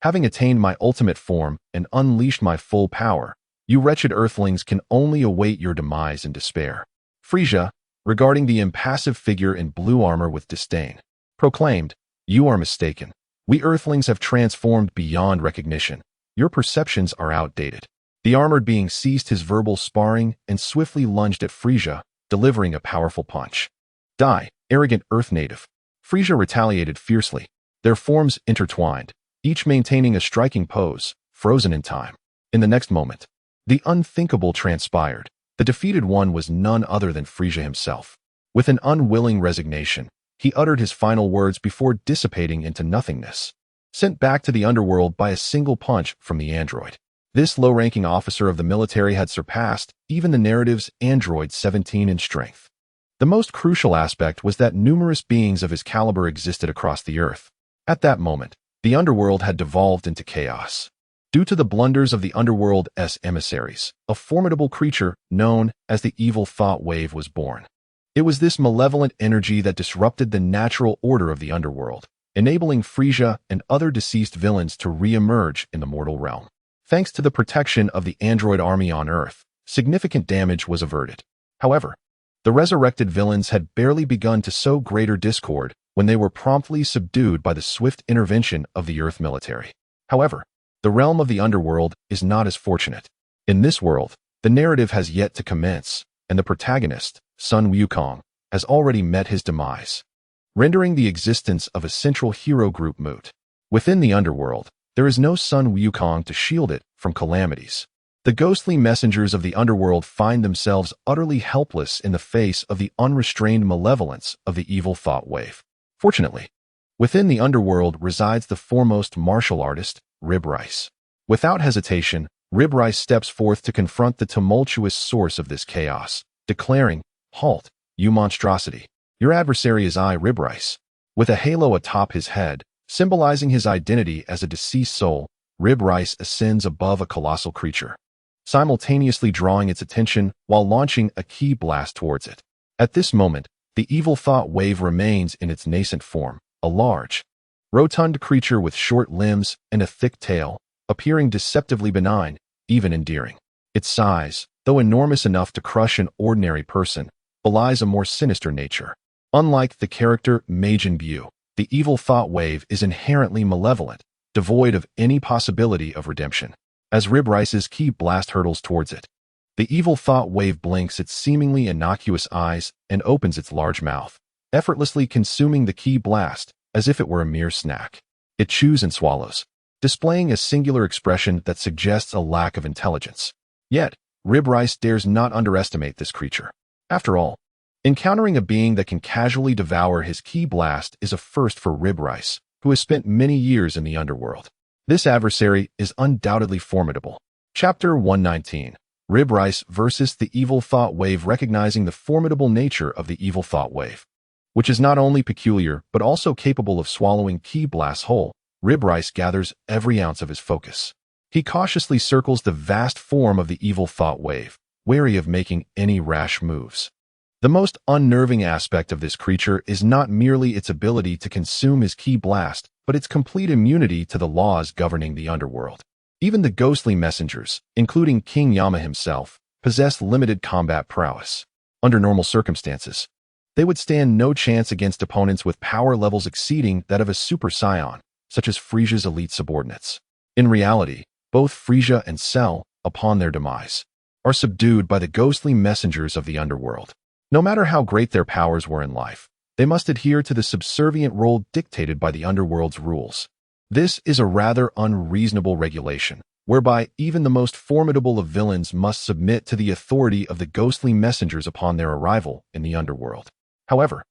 having attained my ultimate form and unleashed my full power, you wretched Earthlings can only await your demise in despair. Frieza, regarding the impassive figure in blue armor with disdain, proclaimed, "You are mistaken. We Earthlings have transformed beyond recognition. Your perceptions are outdated." The armored being ceased his verbal sparring and swiftly lunged at Frieza, delivering a powerful punch. "Die, arrogant Earth native." Frieza retaliated fiercely, their forms intertwined, each maintaining a striking pose, frozen in time. In the next moment, the unthinkable transpired. The defeated one was none other than Frieza himself. With an unwilling resignation, he uttered his final words before dissipating into nothingness, sent back to the underworld by a single punch from the android. This low-ranking officer of the military had surpassed even the narrative's Android 17 in strength. The most crucial aspect was that numerous beings of his caliber existed across the Earth. At that moment, the underworld had devolved into chaos. Due to the blunders of the underworld's emissaries, a formidable creature known as the Evil Thought Wave was born. It was this malevolent energy that disrupted the natural order of the underworld, enabling Frieza and other deceased villains to re-emerge in the mortal realm. Thanks to the protection of the android army on Earth, significant damage was averted. However, the resurrected villains had barely begun to sow greater discord when they were promptly subdued by the swift intervention of the Earth military. However, the realm of the underworld is not as fortunate. In this world, the narrative has yet to commence, and the protagonist, Sun Wukong, has already met his demise, rendering the existence of a central hero group moot. Within the underworld, there is no Sun Wukong to shield it from calamities. The ghostly messengers of the underworld find themselves utterly helpless in the face of the unrestrained malevolence of the evil thought wave. Fortunately, within the underworld resides the foremost martial artist, Rib Rice. Without hesitation, Rib Rice steps forth to confront the tumultuous source of this chaos, declaring, "Halt, you monstrosity. Your adversary is I, Rib Rice." With a halo atop his head, symbolizing his identity as a deceased soul, Rib Rice ascends above a colossal creature, simultaneously drawing its attention while launching a ki blast towards it. At this moment, the evil thought wave remains in its nascent form, a large, rotund creature with short limbs and a thick tail, appearing deceptively benign, even endearing. Its size, though enormous enough to crush an ordinary person, belies a more sinister nature. Unlike the character Majin Buu, the evil thought wave is inherently malevolent, devoid of any possibility of redemption. As Rib Rice's ki blast hurtles towards it, the evil thought wave blinks its seemingly innocuous eyes and opens its large mouth, effortlessly consuming the ki blast as if it were a mere snack. It chews and swallows, displaying a singular expression that suggests a lack of intelligence. Yet, Rib Rice dares not underestimate this creature. After all, encountering a being that can casually devour his ki blast is a first for Rib Rice, who has spent many years in the underworld. This adversary is undoubtedly formidable. Chapter 119. Rib Rice versus the Evil Thought Wave. Recognizing the formidable nature of the Evil Thought Wave, which is not only peculiar but also capable of swallowing ki blasts whole, Rib Rice gathers every ounce of his focus. He cautiously circles the vast form of the Evil Thought Wave, wary of making any rash moves. The most unnerving aspect of this creature is not merely its ability to consume his ki blast, but its complete immunity to the laws governing the underworld. Even the ghostly messengers, including King Yama himself, possess limited combat prowess. Under normal circumstances, they would stand no chance against opponents with power levels exceeding that of a Super Saiyan, such as Frieza's elite subordinates. In reality, both Frieza and Cell, upon their demise, are subdued by the ghostly messengers of the underworld. No matter how great their powers were in life, they must adhere to the subservient role dictated by the underworld's rules. This is a rather unreasonable regulation, whereby even the most formidable of villains must submit to the authority of the ghostly messengers upon their arrival in the underworld. However,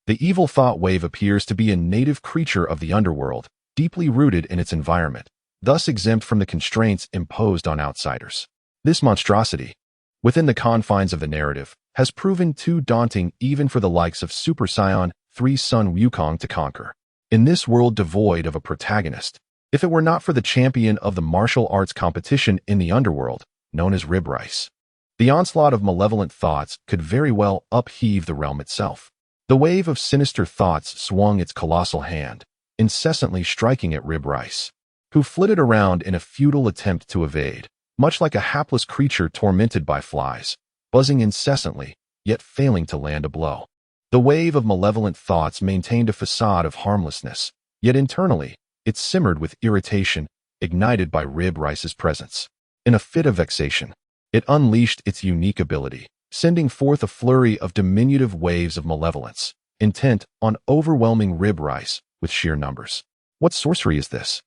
the evil thought wave appears to be a native creature of the underworld, deeply rooted in its environment, thus exempt from the constraints imposed on outsiders. This monstrosity, within the confines of the narrative, has proven too daunting even for the likes of Super Saiyan 3 Sun Wukong to conquer. In this world devoid of a protagonist, if it were not for the champion of the martial arts competition in the underworld, known as Rib Rice, the onslaught of malevolent thoughts could very well upheave the realm itself. The wave of sinister thoughts swung its colossal hand, incessantly striking at Rib Rice, who flitted around in a futile attempt to evade, much like a hapless creature tormented by flies, buzzing incessantly, yet failing to land a blow. The wave of malevolent thoughts maintained a facade of harmlessness, yet internally, it simmered with irritation, ignited by Rib Rice's presence. In a fit of vexation, it unleashed its unique ability, sending forth a flurry of diminutive waves of malevolence, intent on overwhelming Rib Rice with sheer numbers. What sorcery is this?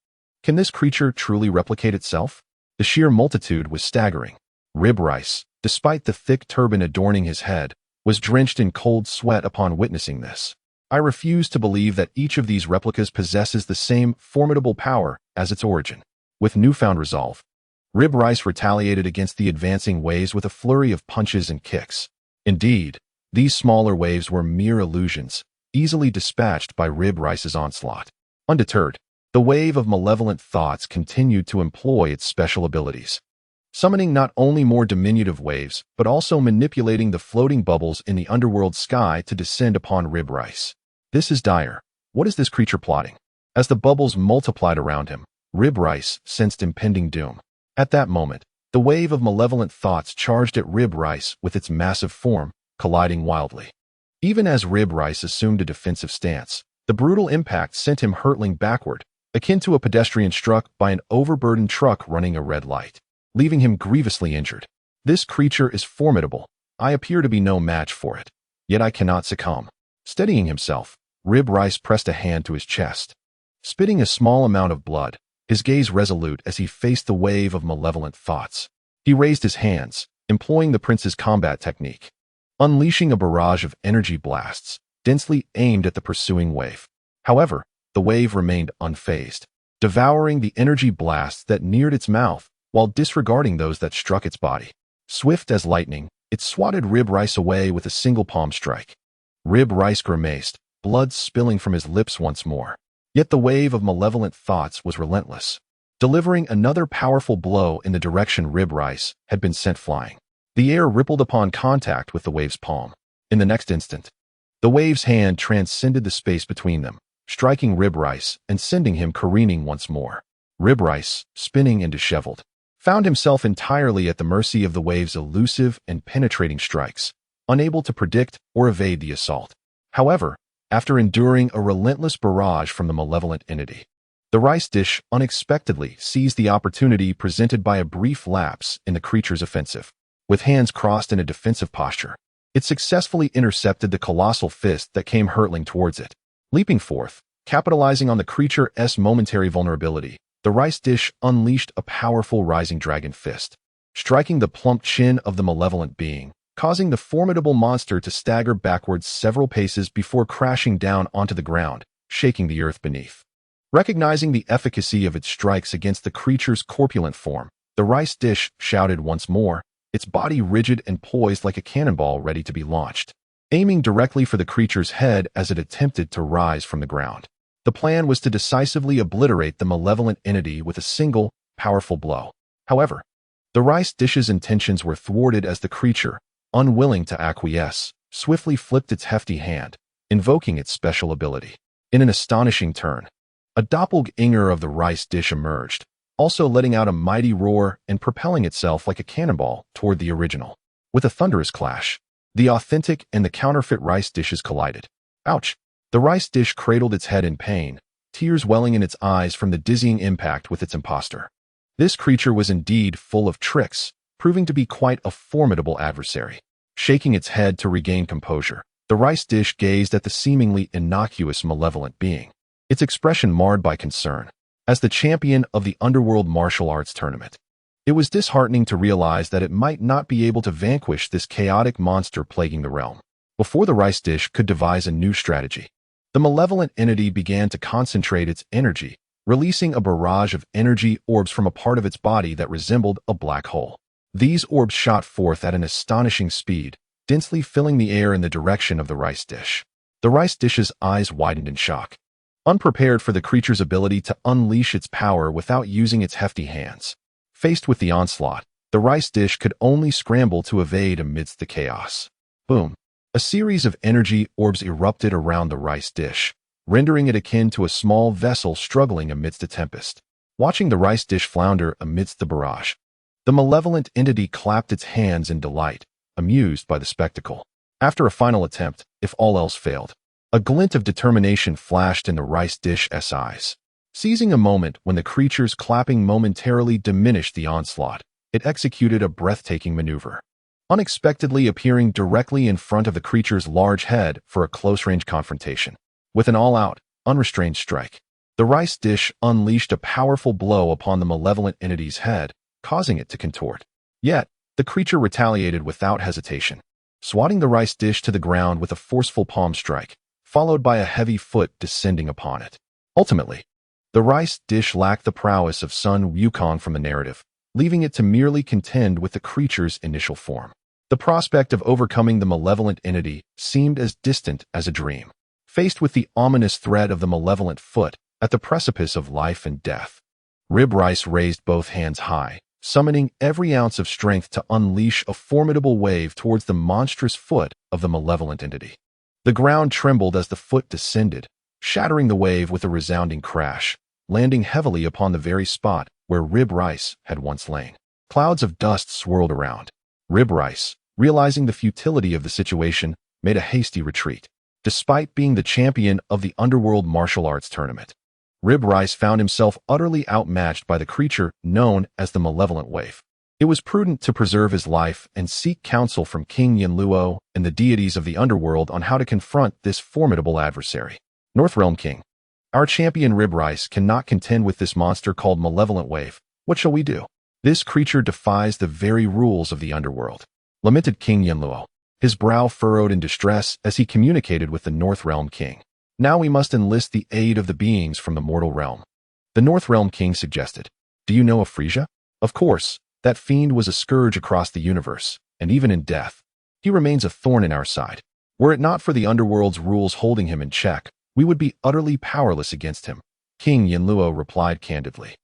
Can this creature truly replicate itself? The sheer multitude was staggering. Rib Rice, despite the thick turban adorning his head, was drenched in cold sweat upon witnessing this. I refuse to believe that each of these replicas possesses the same formidable power as its origin. With newfound resolve, Rib Rice retaliated against the advancing waves with a flurry of punches and kicks. Indeed, these smaller waves were mere illusions, easily dispatched by Rib Rice's onslaught. Undeterred, the wave of malevolent thoughts continued to employ its special abilities, summoning not only more diminutive waves, but also manipulating the floating bubbles in the underworld sky to descend upon Rib Rice. This is dire. What is this creature plotting? As the bubbles multiplied around him, Rib Rice sensed impending doom. At that moment, the wave of malevolent thoughts charged at Rib Rice with its massive form, colliding wildly. Even as Rib Rice assumed a defensive stance, the brutal impact sent him hurtling backward, akin to a pedestrian struck by an overburdened truck running a red light, leaving him grievously injured. This creature is formidable, I appear to be no match for it, yet I cannot succumb. Steadying himself, Rib Rice pressed a hand to his chest. Spitting a small amount of blood, his gaze resolute as he faced the wave of malevolent thoughts. He raised his hands, employing the prince's combat technique, unleashing a barrage of energy blasts, densely aimed at the pursuing wave. However, the wave remained unfazed, devouring the energy blasts that neared its mouth while disregarding those that struck its body. Swift as lightning, it swatted Rib Rice away with a single palm strike. Rib Rice grimaced, blood spilling from his lips once more. Yet the wave of malevolent thoughts was relentless, delivering another powerful blow in the direction Rib Rice had been sent flying. The air rippled upon contact with the wave's palm. In the next instant, the wave's hand transcended the space between them, striking Rib Rice and sending him careening once more. Rib Rice, spinning and disheveled, found himself entirely at the mercy of the wave's elusive and penetrating strikes, unable to predict or evade the assault. However, after enduring a relentless barrage from the malevolent entity, the rice dish unexpectedly seized the opportunity presented by a brief lapse in the creature's offensive. With hands crossed in a defensive posture, it successfully intercepted the colossal fist that came hurtling towards it. Leaping forth, capitalizing on the creature's momentary vulnerability, the rice dish unleashed a powerful rising dragon fist, striking the plump chin of the malevolent being, causing the formidable monster to stagger backwards several paces before crashing down onto the ground, shaking the earth beneath. Recognizing the efficacy of its strikes against the creature's corpulent form, the rice dish shouted once more, its body rigid and poised like a cannonball ready to be launched, aiming directly for the creature's head as it attempted to rise from the ground. The plan was to decisively obliterate the malevolent entity with a single, powerful blow. However, the rice dish's intentions were thwarted as the creature, unwilling to acquiesce, swiftly flipped its hefty hand, invoking its special ability. In an astonishing turn, a doppelganger of the rice dish emerged, also letting out a mighty roar and propelling itself like a cannonball toward the original. With a thunderous clash, the authentic and the counterfeit rice dishes collided. Ouch! The rice dish cradled its head in pain, tears welling in its eyes from the dizzying impact with its impostor. This creature was indeed full of tricks, proving to be quite a formidable adversary. Shaking its head to regain composure, the rice dish gazed at the seemingly innocuous malevolent being, its expression marred by concern. As the champion of the underworld martial arts tournament, it was disheartening to realize that it might not be able to vanquish this chaotic monster plaguing the realm. Before the rice dish could devise a new strategy, the malevolent entity began to concentrate its energy, releasing a barrage of energy orbs from a part of its body that resembled a black hole. These orbs shot forth at an astonishing speed, densely filling the air in the direction of the rice dish. The rice dish's eyes widened in shock, unprepared for the creature's ability to unleash its power without using its hefty hands. Faced with the onslaught, the rice dish could only scramble to evade amidst the chaos. Boom! A series of energy orbs erupted around the rice dish, rendering it akin to a small vessel struggling amidst a tempest. Watching the rice dish flounder amidst the barrage, the malevolent entity clapped its hands in delight, amused by the spectacle. After a final attempt, if all else failed, a glint of determination flashed in the rice dish's eyes. Seizing a moment when the creature's clapping momentarily diminished the onslaught, it executed a breathtaking maneuver, unexpectedly appearing directly in front of the creature's large head for a close-range confrontation. With an all-out, unrestrained strike, the rice dish unleashed a powerful blow upon the malevolent entity's head, causing it to contort. Yet, the creature retaliated without hesitation, swatting the rice dish to the ground with a forceful palm strike, followed by a heavy foot descending upon it. Ultimately, the rice dish lacked the prowess of Sun Wukong from the narrative, leaving it to merely contend with the creature's initial form. The prospect of overcoming the malevolent entity seemed as distant as a dream. Faced with the ominous threat of the malevolent foot at the precipice of life and death, Rib Rice raised both hands high, summoning every ounce of strength to unleash a formidable wave towards the monstrous foot of the malevolent entity. The ground trembled as the foot descended, shattering the wave with a resounding crash, landing heavily upon the very spot where Rib Rice had once lain. Clouds of dust swirled around. Rib Rice, realizing the futility of the situation, made a hasty retreat. Despite being the champion of the underworld martial arts tournament, Rib Rice found himself utterly outmatched by the creature known as the Malevolent Wave. It was prudent to preserve his life and seek counsel from King Yanluo and the deities of the underworld on how to confront this formidable adversary. North Realm King, our champion Rib Rice cannot contend with this monster called Malevolent Wave. What shall we do? This creature defies the very rules of the underworld, lamented King Yanluo, his brow furrowed in distress as he communicated with the North Realm King. Now we must enlist the aid of the beings from the mortal realm. The North Realm King suggested. Do you know of Frieza? Of course, that fiend was a scourge across the universe, and even in death, he remains a thorn in our side. Were it not for the underworld's rules holding him in check, we would be utterly powerless against him. King Yanluo replied candidly.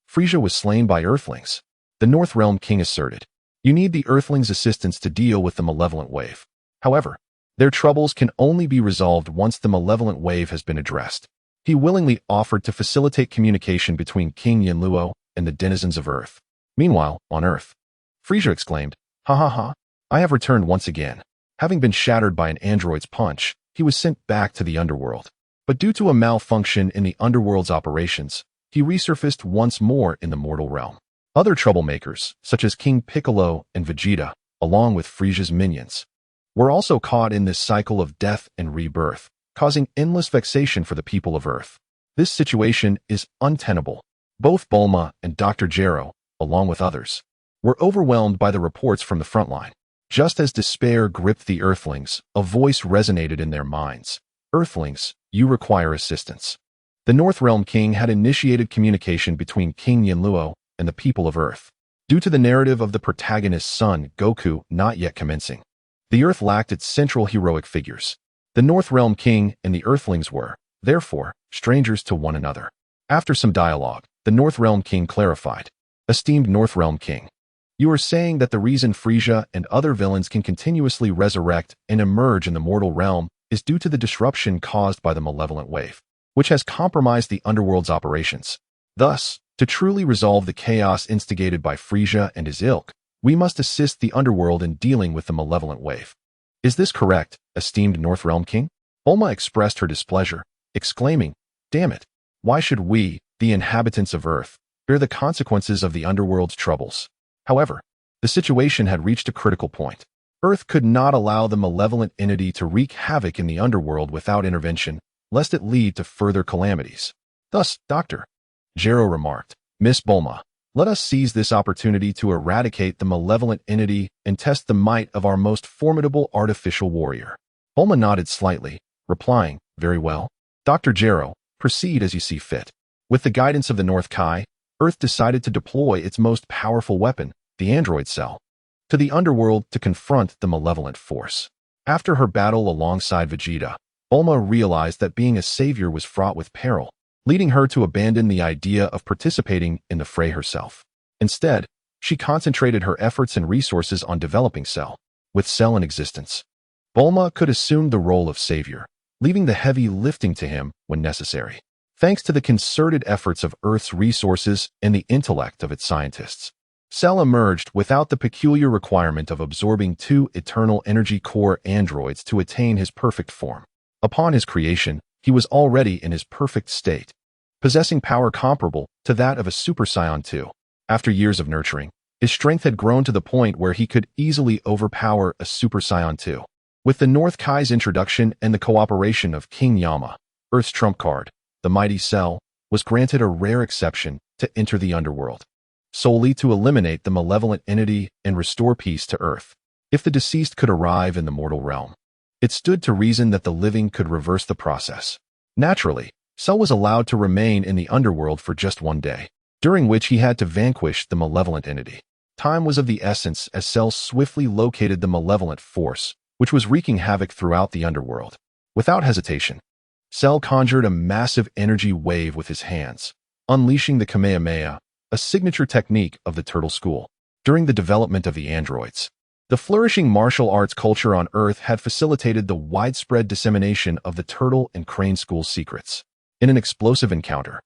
Frieza was slain by Earthlings. The North Realm King asserted. You need the Earthlings' assistance to deal with the Malevolent Wave. However, their troubles can only be resolved once the Malevolent Wave has been addressed. He willingly offered to facilitate communication between King Yanluo and the denizens of Earth. Meanwhile, on Earth, Frieza exclaimed, "Ha ha ha, I have returned once again." Having been shattered by an android's punch, he was sent back to the underworld. But due to a malfunction in the underworld's operations, he resurfaced once more in the mortal realm. Other troublemakers, such as King Piccolo and Vegeta, along with Frieza's minions, were also caught in this cycle of death and rebirth, causing endless vexation for the people of Earth. This situation is untenable. Both Bulma and Dr. Gero, along with others, were overwhelmed by the reports from the front line. Just as despair gripped the Earthlings, a voice resonated in their minds. Earthlings, you require assistance. The North Realm King had initiated communication between King Yanluo and the people of Earth. Due to the narrative of the protagonist's son, Goku, not yet commencing, the Earth lacked its central heroic figures. The North Realm King and the Earthlings were, therefore, strangers to one another. After some dialogue, the North Realm King clarified. Esteemed North Realm King, you are saying that the reason Frieza and other villains can continuously resurrect and emerge in the mortal realm is due to the disruption caused by the Malevolent Wave, which has compromised the underworld's operations. Thus, to truly resolve the chaos instigated by Frieza and his ilk, we must assist the underworld in dealing with the Malevolent Wave. Is this correct, esteemed North Realm King? Bulma expressed her displeasure, exclaiming, "Damn it! Why should we, the inhabitants of Earth, bear the consequences of the underworld's troubles?" However, the situation had reached a critical point. Earth could not allow the malevolent entity to wreak havoc in the underworld without intervention, lest it lead to further calamities. Thus, Dr. Gero remarked, Miss Bulma, let us seize this opportunity to eradicate the malevolent entity and test the might of our most formidable artificial warrior. Bulma nodded slightly, replying, very well. Dr. Gero, proceed as you see fit. With the guidance of the North Kai, Earth decided to deploy its most powerful weapon, the android cell, to the underworld to confront the malevolent force. After her battle alongside Vegeta, Bulma realized that being a savior was fraught with peril, leading her to abandon the idea of participating in the fray herself. Instead, she concentrated her efforts and resources on developing Cell. With Cell in existence, Bulma could assume the role of savior, leaving the heavy lifting to him when necessary. Thanks to the concerted efforts of Earth's resources and the intellect of its scientists, Cell emerged without the peculiar requirement of absorbing 2 eternal energy core androids to attain his perfect form. Upon his creation, he was already in his perfect state, possessing power comparable to that of a Super Saiyan 2. After years of nurturing, his strength had grown to the point where he could easily overpower a Super Saiyan 2. With the North Kai's introduction and the cooperation of King Yama, Earth's trump card, the mighty Cell was granted a rare exception to enter the underworld, solely to eliminate the malevolent entity and restore peace to Earth. If the deceased could arrive in the mortal realm, it stood to reason that the living could reverse the process. Naturally, Cell was allowed to remain in the underworld for just 1 day, during which he had to vanquish the malevolent entity. Time was of the essence as Cell swiftly located the malevolent force, which was wreaking havoc throughout the underworld. Without hesitation, Cell conjured a massive energy wave with his hands, unleashing the Kamehameha, a signature technique of the Turtle School. During the development of the androids, the flourishing martial arts culture on Earth had facilitated the widespread dissemination of the Turtle and Crane School secrets. In an explosive encounter,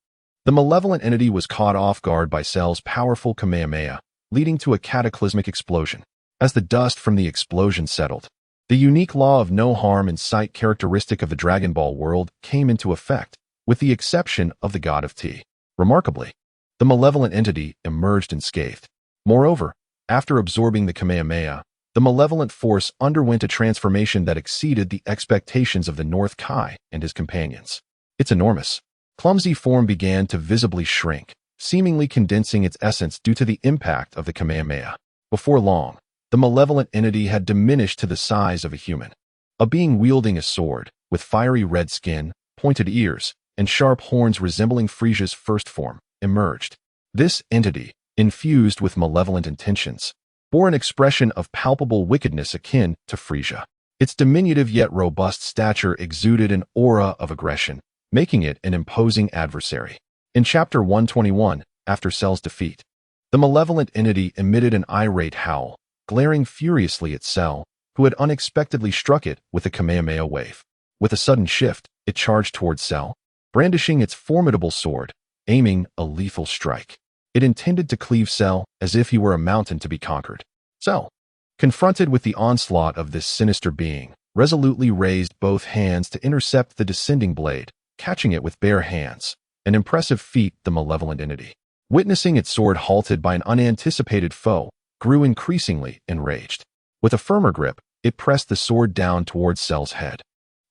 the malevolent entity was caught off guard by Cell's powerful Kamehameha, leading to a cataclysmic explosion. As the dust from the explosion settled, the unique law of no harm in sight characteristic of the Dragon Ball world came into effect, with the exception of the God of Tea. Remarkably, the malevolent entity emerged unscathed. Moreover, After absorbing the Kamehameha, the malevolent force underwent a transformation that exceeded the expectations of the North Kai and his companions. Its enormous, clumsy form began to visibly shrink, seemingly condensing its essence due to the impact of the Kamehameha. Before long, the malevolent entity had diminished to the size of a human. A being wielding a sword, with fiery red skin, pointed ears, and sharp horns resembling Frieza's first form, emerged. This entity, infused with malevolent intentions, bore an expression of palpable wickedness akin to Frieza. Its diminutive yet robust stature exuded an aura of aggression, making it an imposing adversary. In Chapter 121, after Cell's defeat, the malevolent entity emitted an irate howl, glaring furiously at Cell, who had unexpectedly struck it with a Kamehameha wave. With a sudden shift, it charged towards Cell, brandishing its formidable sword, aiming a lethal strike. It intended to cleave Cell as if he were a mountain to be conquered. Cell, confronted with the onslaught of this sinister being, resolutely raised both hands to intercept the descending blade, catching it with bare hands, an impressive feat the malevolent entity, witnessing its sword halted by an unanticipated foe, grew increasingly enraged. With a firmer grip, it pressed the sword down towards Cell's head.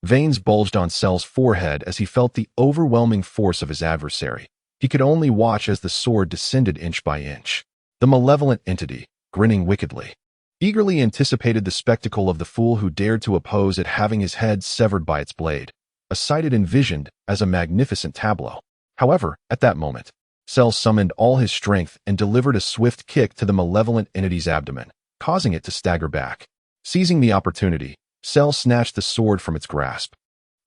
Veins bulged on Cell's forehead as he felt the overwhelming force of his adversary. He could only watch as the sword descended inch by inch. The malevolent entity, grinning wickedly, eagerly anticipated the spectacle of the fool who dared to oppose it having his head severed by its blade, a sight it envisioned as a magnificent tableau. However, at that moment, Cell summoned all his strength and delivered a swift kick to the malevolent entity's abdomen, causing it to stagger back. Seizing the opportunity, Cell snatched the sword from its grasp,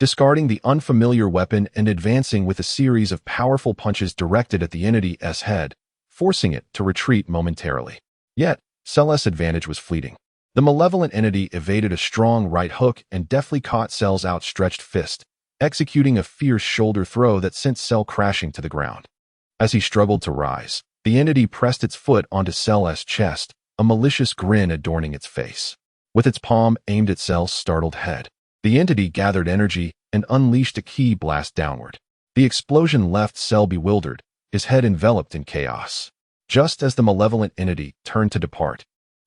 discarding the unfamiliar weapon and advancing with a series of powerful punches directed at the entity's head, forcing it to retreat momentarily. Yet, Cell's advantage was fleeting. The malevolent entity evaded a strong right hook and deftly caught Cell's outstretched fist, executing a fierce shoulder throw that sent Cell crashing to the ground. As he struggled to rise, the entity pressed its foot onto Cell's chest, a malicious grin adorning its face. With its palm aimed at Cell's startled head, the entity gathered energy and unleashed a ki blast downward. The explosion left Cell bewildered, his head enveloped in chaos. Just as the malevolent entity turned to depart,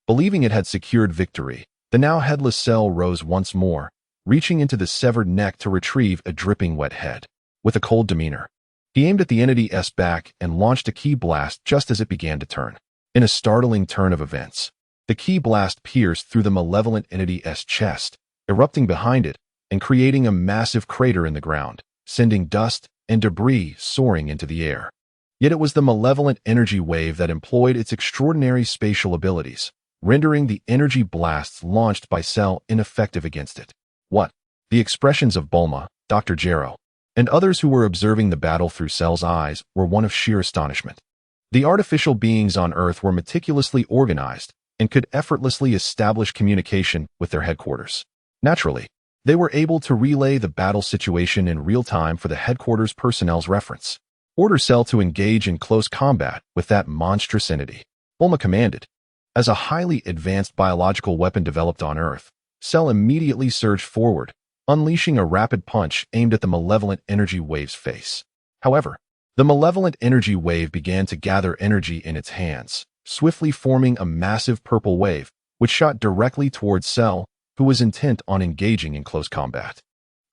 believing it had secured victory, the now headless Cell rose once more, reaching into the severed neck to retrieve a dripping wet head. With a cold demeanor, he aimed at the entity's back and launched a ki blast just as it began to turn. In a startling turn of events, the ki blast pierced through the malevolent entity's chest, erupting behind it and creating a massive crater in the ground, sending dust and debris soaring into the air. Yet it was the malevolent energy wave that employed its extraordinary spatial abilities, rendering the energy blasts launched by Cell ineffective against it. What? The expressions of Bulma, Dr. Gero, and others who were observing the battle through Cell's eyes were one of sheer astonishment. The artificial beings on Earth were meticulously organized and could effortlessly establish communication with their headquarters. Naturally, they were able to relay the battle situation in real time for the headquarters personnel's reference. Order Cell to engage in close combat with that monstrous entity, Bulma commanded. As a highly advanced biological weapon developed on Earth, Cell immediately surged forward, unleashing a rapid punch aimed at the malevolent energy wave's face. However, the malevolent energy wave began to gather energy in its hands, swiftly forming a massive purple wave, which shot directly towards Cell, who was intent on engaging in close combat.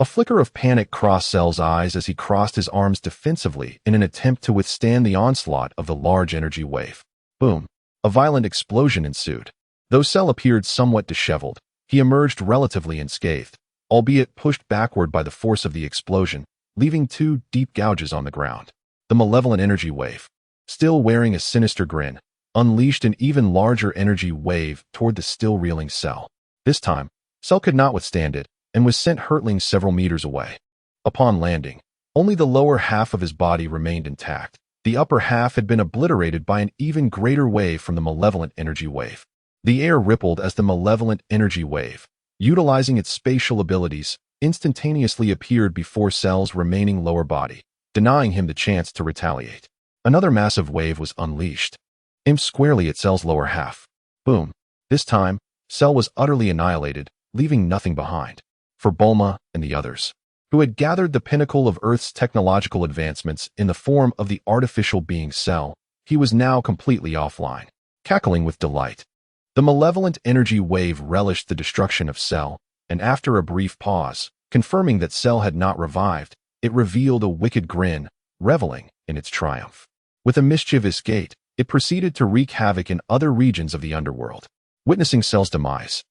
A flicker of panic crossed Cell's eyes as he crossed his arms defensively in an attempt to withstand the onslaught of the large energy wave. Boom! A violent explosion ensued. Though Cell appeared somewhat disheveled, he emerged relatively unscathed, albeit pushed backward by the force of the explosion, leaving 2 deep gouges on the ground. The malevolent energy wave, still wearing a sinister grin, unleashed an even larger energy wave toward the still reeling Cell. This time, Cell could not withstand it and was sent hurtling several meters away. Upon landing, only the lower half of his body remained intact. The upper half had been obliterated by an even greater wave from the malevolent energy wave. The air rippled as the malevolent energy wave, utilizing its spatial abilities, instantaneously appeared before Cell's remaining lower body, denying him the chance to retaliate. Another massive wave was unleashed, aimed squarely at Cell's lower half. Boom! This time, Cell was utterly annihilated, leaving nothing behind. For Bulma and the others, who had gathered the pinnacle of Earth's technological advancements in the form of the artificial being Cell, he was now completely offline. cackling with delight. The malevolent energy wave relished the destruction of Cell, and after a brief pause, confirming that Cell had not revived, it revealed a wicked grin, reveling in its triumph. With a mischievous gait, it proceeded to wreak havoc in other regions of the underworld. Witnessing Cell's demise,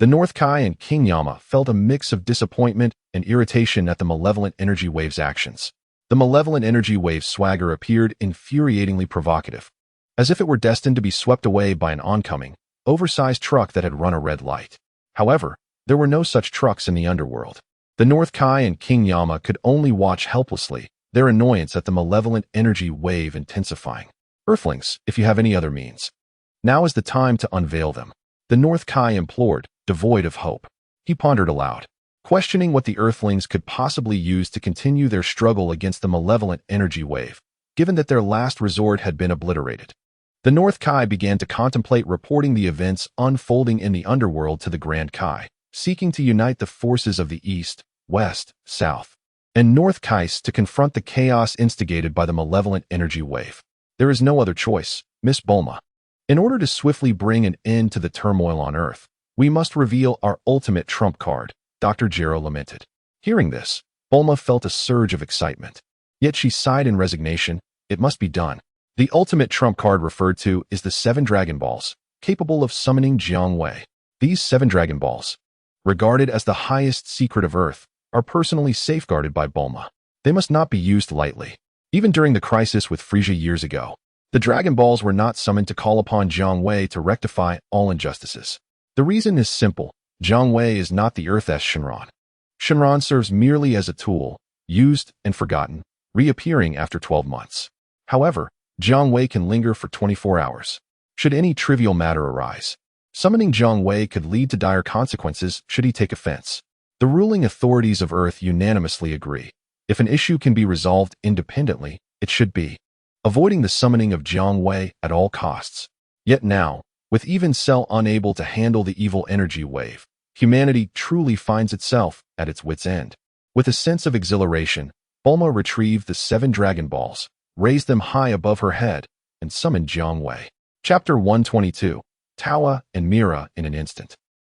the North Kai and King Yama felt a mix of disappointment and irritation at the malevolent energy wave's actions. The malevolent energy wave's swagger appeared infuriatingly provocative, as if it were destined to be swept away by an oncoming, oversized truck that had run a red light. However, there were no such trucks in the underworld. The North Kai and King Yama could only watch helplessly, their annoyance at the malevolent energy wave intensifying. Earthlings, if you have any other means, now is the time to unveil them, the North Kai implored, devoid of hope. He pondered aloud, questioning what the Earthlings could possibly use to continue their struggle against the malevolent energy wave, given that their last resort had been obliterated. The North Kai began to contemplate reporting the events unfolding in the underworld to the Grand Kai, seeking to unite the forces of the East, West, South, and North Kais to confront the chaos instigated by the malevolent energy wave. There is no other choice, Miss Bulma. In order to swiftly bring an end to the turmoil on Earth, we must reveal our ultimate trump card, Dr. Gero lamented. Hearing this, Bulma felt a surge of excitement. Yet she sighed in resignation. It must be done. The ultimate trump card referred to is the 7 Dragon Balls, capable of summoning Jiang Wei. These 7 Dragon Balls, regarded as the highest secret of Earth, are personally safeguarded by Bulma. They must not be used lightly. Even during the crisis with Frieza years ago, the Dragon Balls were not summoned to call upon Jiang Wei to rectify all injustices. The reason is simple. Jiang Wei is not the Earth's Shenron. Shenron serves merely as a tool, used and forgotten, reappearing after 12 months. However, Jiang Wei can linger for 24 hours. Should any trivial matter arise, summoning Jiang Wei could lead to dire consequences should he take offense. The ruling authorities of Earth unanimously agree. If an issue can be resolved independently, it should be. Avoiding the summoning of Jiang Wei at all costs. Yet now, with even Cell unable to handle the evil energy wave, humanity truly finds itself at its wit's end. With a sense of exhilaration, Bulma retrieved the 7 Dragon Balls, raised them high above her head, and summoned Jiang Wei. Chapter 122. Tawa and Mira in an instant.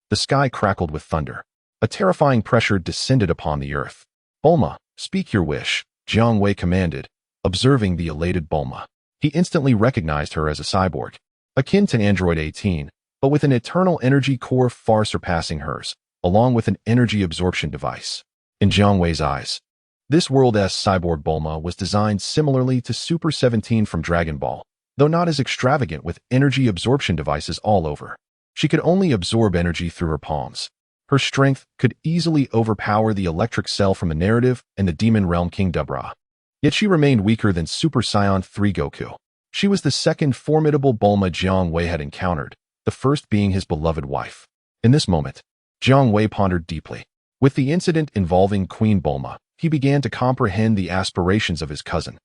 The sky crackled with thunder. A terrifying pressure descended upon the earth. Bulma, speak your wish, Jiang Wei commanded, observing the elated Bulma. He instantly recognized her as a cyborg, akin to Android 18, but with an eternal energy core far surpassing hers, along with an energy absorption device. In Jiang Wei's eyes, this world-S cyborg Bulma was designed similarly to Super 17 from Dragon Ball, though not as extravagant with energy absorption devices all over. She could only absorb energy through her palms. Her strength could easily overpower the electric cell from the narrative and the Demon Realm King Dubra. Yet she remained weaker than Super Saiyan 3 Goku. She was the second formidable Bulma Jiang Wei had encountered, the first being his beloved wife. In this moment, Jiang Wei pondered deeply. With the incident involving Queen Bulma, he began to comprehend the aspirations of his cousin,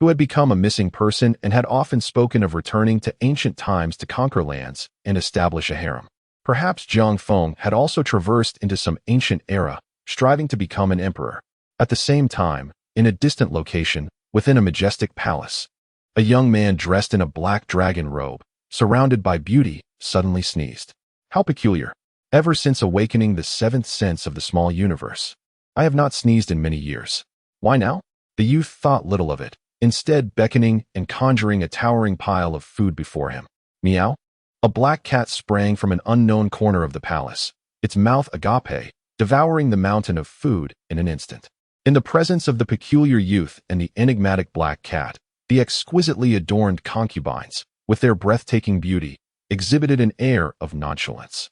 who had become a missing person and had often spoken of returning to ancient times to conquer lands and establish a harem. Perhaps Jiang Feng had also traversed into some ancient era, striving to become an emperor. At the same time, in a distant location, within a majestic palace, a young man dressed in a black dragon robe, surrounded by beauty, suddenly sneezed. How peculiar. Ever since awakening the 7th sense of the small universe, I have not sneezed in many years. Why now? The youth thought little of it, instead beckoning and conjuring a towering pile of food before him. Meow? A black cat sprang from an unknown corner of the palace, its mouth agape, devouring the mountain of food in an instant. In the presence of the peculiar youth and the enigmatic black cat, the exquisitely adorned concubines, with their breathtaking beauty, exhibited an air of nonchalance.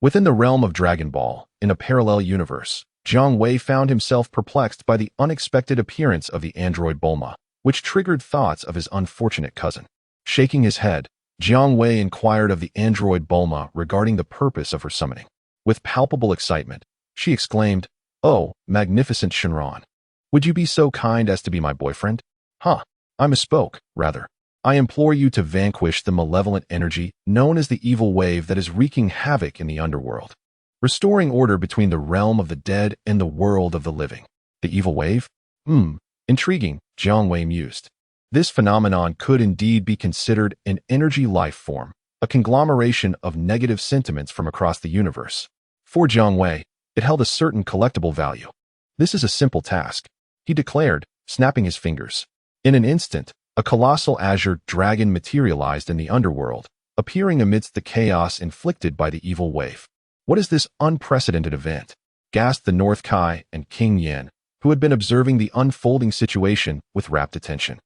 Within the realm of Dragon Ball, in a parallel universe, Jiang Wei found himself perplexed by the unexpected appearance of the android Bulma, which triggered thoughts of his unfortunate cousin. Shaking his head, Jiang Wei inquired of the android Bulma regarding the purpose of her summoning. With palpable excitement, she exclaimed, "Oh, magnificent Shenron! Would you be so kind as to be my boyfriend?" "Huh, I misspoke, rather. I implore you to vanquish the malevolent energy known as the evil wave that is wreaking havoc in the underworld, restoring order between the realm of the dead and the world of the living." The evil wave? Intriguing, Jiang Wei mused. This phenomenon could indeed be considered an energy life form, a conglomeration of negative sentiments from across the universe. For Jiang Wei, it held a certain collectible value. This is a simple task, he declared, snapping his fingers. In an instant, a colossal azure dragon materialized in the underworld, appearing amidst the chaos inflicted by the evil wave. What is this unprecedented event? Gasped the North Kai and King Yin, who had been observing the unfolding situation with rapt attention.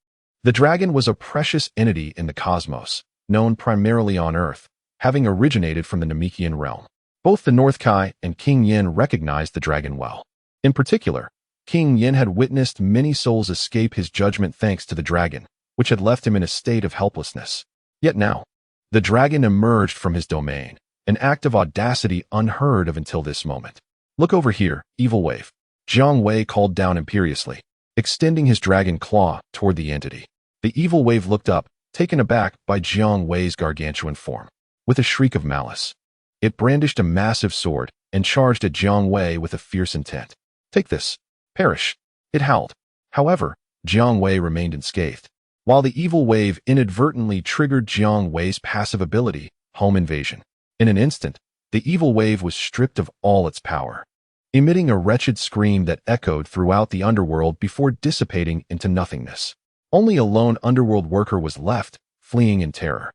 The dragon was a precious entity in the cosmos, known primarily on Earth, having originated from the Namekian realm. Both the North Kai and King Yin recognized the dragon well. In particular, King Yin had witnessed many souls escape his judgment thanks to the dragon, which had left him in a state of helplessness. Yet now, the dragon emerged from his domain, an act of audacity unheard of until this moment. Look over here, evil wave. Jiang Wei called down imperiously, extending his dragon claw toward the entity. The evil wave looked up, taken aback by Jiang Wei's gargantuan form. With a shriek of malice, it brandished a massive sword and charged at Jiang Wei with a fierce intent. Take this. Perish. It howled. However, Jiang Wei remained unscathed. While the evil wave inadvertently triggered Jiang Wei's passive ability, home invasion. In an instant, the evil wave was stripped of all its power, emitting a wretched scream that echoed throughout the underworld before dissipating into nothingness. Only a lone underworld worker was left, fleeing in terror.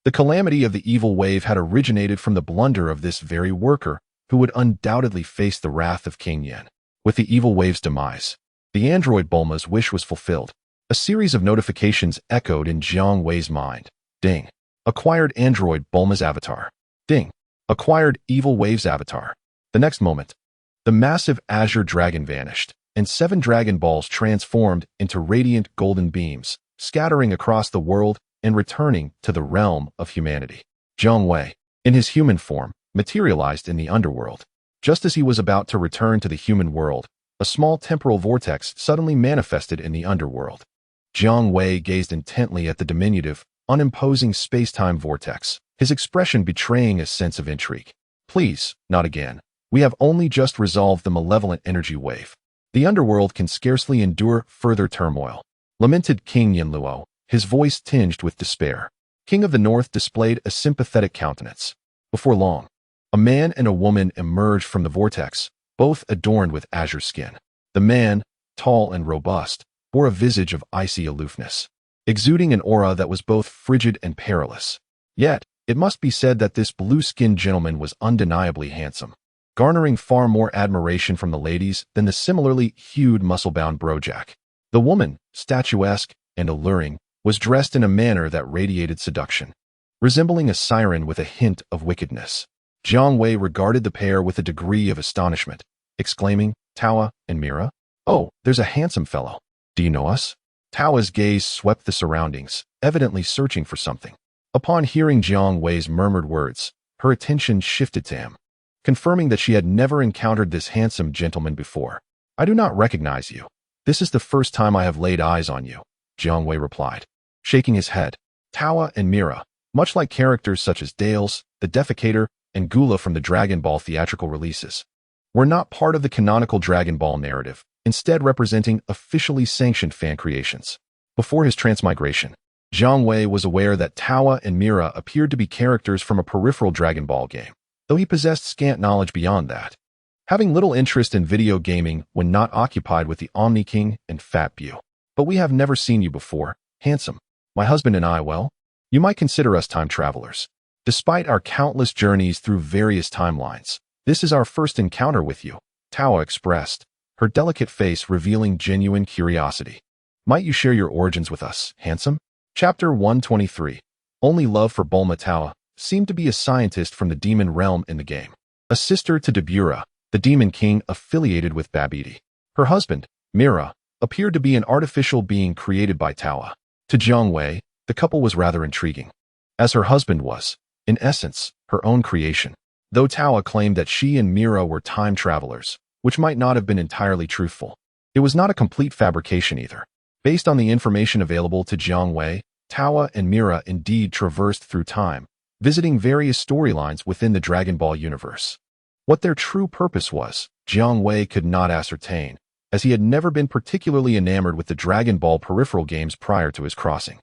The calamity of the evil wave had originated from the blunder of this very worker, who would undoubtedly face the wrath of King Yin. With the evil wave's demise, the android Bulma's wish was fulfilled. A series of notifications echoed in Jiang Wei's mind. Ding. Acquired android Bulma's avatar. Ding. Acquired evil wave's avatar. The next moment, the massive azure dragon vanished, and 7 Dragon Balls transformed into radiant golden beams, scattering across the world and returning to the realm of humanity. Jiang Wei, in his human form, materialized in the underworld. Just as he was about to return to the human world, a small temporal vortex suddenly manifested in the underworld. Jiang Wei gazed intently at the diminutive, unimposing space-time vortex, his expression betraying a sense of intrigue. Please, not again. We have only just resolved the malevolent energy wave. The underworld can scarcely endure further turmoil, lamented King Yin Luo, his voice tinged with despair. King of the North displayed a sympathetic countenance. Before long, a man and a woman emerged from the vortex, both adorned with azure skin. The man, tall and robust, bore a visage of icy aloofness, exuding an aura that was both frigid and perilous. Yet, it must be said that this blue-skinned gentleman was undeniably handsome, garnering far more admiration from the ladies than the similarly hued muscle-bound Brojack. The woman, statuesque and alluring, was dressed in a manner that radiated seduction, resembling a siren with a hint of wickedness. Jiang Wei regarded the pair with a degree of astonishment, exclaiming, Taoa and Mira? Oh, there's a handsome fellow. Do you know us? Taoa's gaze swept the surroundings, evidently searching for something. Upon hearing Jiang Wei's murmured words, her attention shifted to him, confirming that she had never encountered this handsome gentleman before. I do not recognize you. This is the first time I have laid eyes on you, Jiang Wei replied, shaking his head. Taoa and Mira, much like characters such as Dales, the Defecator, and Gula from the Dragon Ball theatrical releases, were not part of the canonical Dragon Ball narrative, instead representing officially sanctioned fan creations. Before his transmigration, Jiang Wei was aware that Taoa and Mira appeared to be characters from a peripheral Dragon Ball game, though he possessed scant knowledge beyond that, having little interest in video gaming when not occupied with the Omni King and Fat Bu. But we have never seen you before, handsome. My husband and I, well, you might consider us time travelers. Despite our countless journeys through various timelines, this is our first encounter with you, Taoa expressed, her delicate face revealing genuine curiosity. Might you share your origins with us, handsome? Chapter 123. Only love for Bulma. Taoa seemed to be a scientist from the demon realm in the game, a sister to Dabura, the demon king affiliated with Babidi. Her husband, Mira, appeared to be an artificial being created by Taoa. To Jiang Wei, the couple was rather intriguing, as her husband was, in essence, her own creation, though Taoa claimed that she and Mira were time travelers, which might not have been entirely truthful. It was not a complete fabrication either. Based on the information available to Jiang Wei, Taoa and Mira indeed traversed through time, visiting various storylines within the Dragon Ball universe. What their true purpose was, Jiang Wei could not ascertain, as he had never been particularly enamored with the Dragon Ball peripheral games prior to his crossing.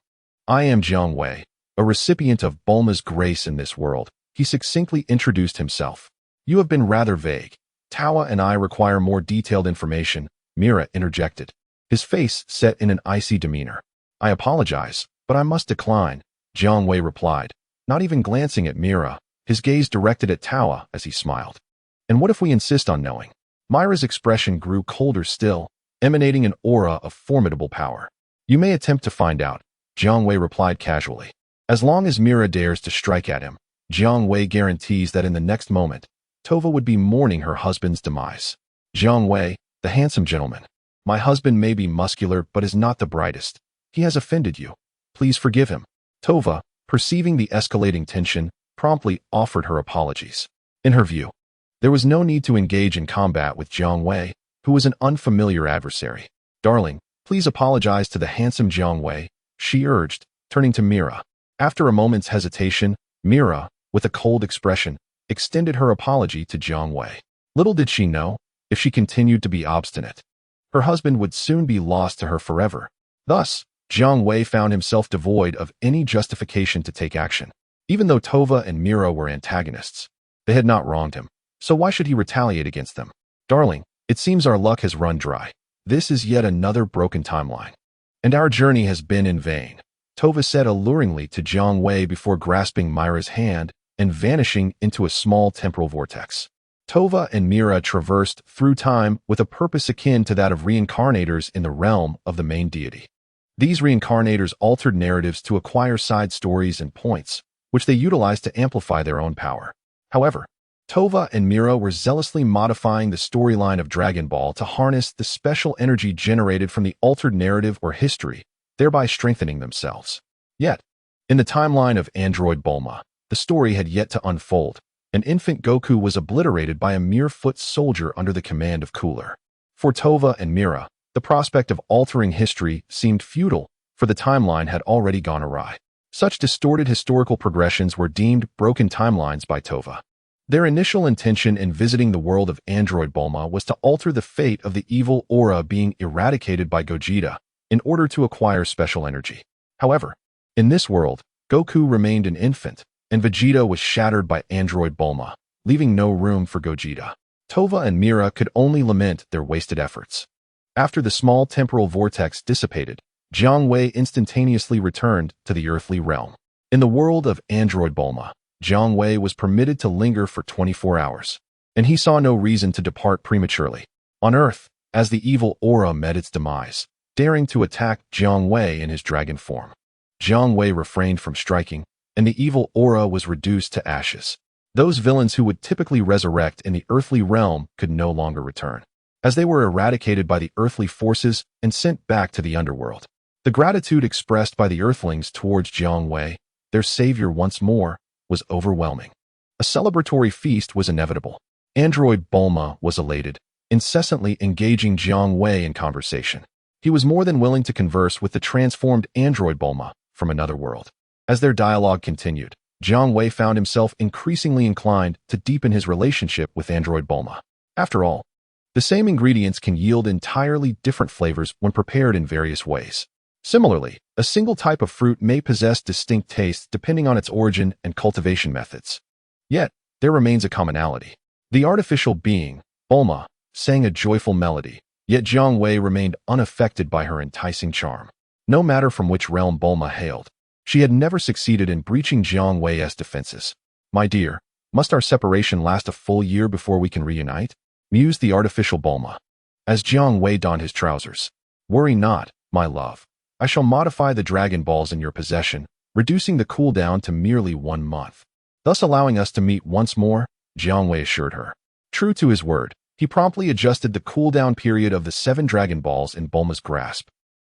I am Jiang Wei, A recipient of Bulma's grace in this world, he succinctly introduced himself. You have been rather vague. Tawa and I require more detailed information, Mira interjected. His face set in an icy demeanor. I apologize, but I must decline, Jiang Wei replied, not even glancing at Mira, his gaze directed at Tawa as he smiled. And what if we insist on knowing? Mira's expression grew colder still, emanating an aura of formidable power. You may attempt to find out, Jiang Wei replied casually. As long as Mira dares to strike at him, Jiang Wei guarantees that in the next moment, Tova would be mourning her husband's demise. Jiang Wei, the handsome gentleman. My husband may be muscular but is not the brightest. He has offended you. Please forgive him. Tova, perceiving the escalating tension, promptly offered her apologies. In her view, there was no need to engage in combat with Jiang Wei, who was an unfamiliar adversary. Darling, please apologize to the handsome Jiang Wei, she urged, turning to Mira. After a moment's hesitation, Mira, with a cold expression, extended her apology to Jiang Wei. Little did she know, if she continued to be obstinate, her husband would soon be lost to her forever. Thus, Jiang Wei found himself devoid of any justification to take action. Even though Tova and Mira were antagonists, they had not wronged him, so why should he retaliate against them? Darling, it seems our luck has run dry. This is yet another broken timeline. And our journey has been in vain, Tova said alluringly to Jiang Wei before grasping Mira's hand and vanishing into a small temporal vortex. Tova and Mira traversed through time with a purpose akin to that of reincarnators in the realm of the main deity. These reincarnators altered narratives to acquire side stories and points, which they utilized to amplify their own power. However, Tova and Mira were zealously modifying the storyline of Dragon Ball to harness the special energy generated from the altered narrative or history, thereby strengthening themselves. Yet, in the timeline of Android Bulma, the story had yet to unfold, and infant Goku was obliterated by a mere foot soldier under the command of Cooler. For Tova and Mira, the prospect of altering history seemed futile, for the timeline had already gone awry. Such distorted historical progressions were deemed broken timelines by Tova. Their initial intention in visiting the world of Android Bulma was to alter the fate of the evil aura being eradicated by Gogeta in order to acquire special energy. However, in this world, Goku remained an infant, and Vegeta was shattered by Android Bulma, leaving no room for Gogeta. Tova and Mira could only lament their wasted efforts. After the small temporal vortex dissipated, Jiang Wei instantaneously returned to the earthly realm. In the world of Android Bulma, Jiang Wei was permitted to linger for 24 hours, and he saw no reason to depart prematurely. On Earth, as the evil aura met its demise, daring to attack Jiang Wei in his dragon form, Jiang Wei refrained from striking, and the evil aura was reduced to ashes. Those villains who would typically resurrect in the earthly realm could no longer return, as they were eradicated by the earthly forces and sent back to the underworld. The gratitude expressed by the Earthlings towards Jiang Wei, their savior once more, was overwhelming. A celebratory feast was inevitable. Android Bulma was elated, incessantly engaging Jiang Wei in conversation. He was more than willing to converse with the transformed Android Bulma from another world. As their dialogue continued, Jiang Wei found himself increasingly inclined to deepen his relationship with Android Bulma. After all, the same ingredients can yield entirely different flavors when prepared in various ways. Similarly, a single type of fruit may possess distinct tastes depending on its origin and cultivation methods. Yet, there remains a commonality. The artificial being, Bulma, sang a joyful melody, yet Jiang Wei remained unaffected by her enticing charm. No matter from which realm Bulma hailed, she had never succeeded in breaching Jiang Wei's defenses. My dear, must our separation last a full year before we can reunite? Mused the artificial Bulma. As Jiang Wei donned his trousers. Worry not, my love. I shall modify the Dragon Balls in your possession, reducing the cooldown to merely 1 month, thus allowing us to meet once more, Jiang Wei assured her. True to his word, he promptly adjusted the cooldown period of the 7 Dragon Balls in Bulma's grasp,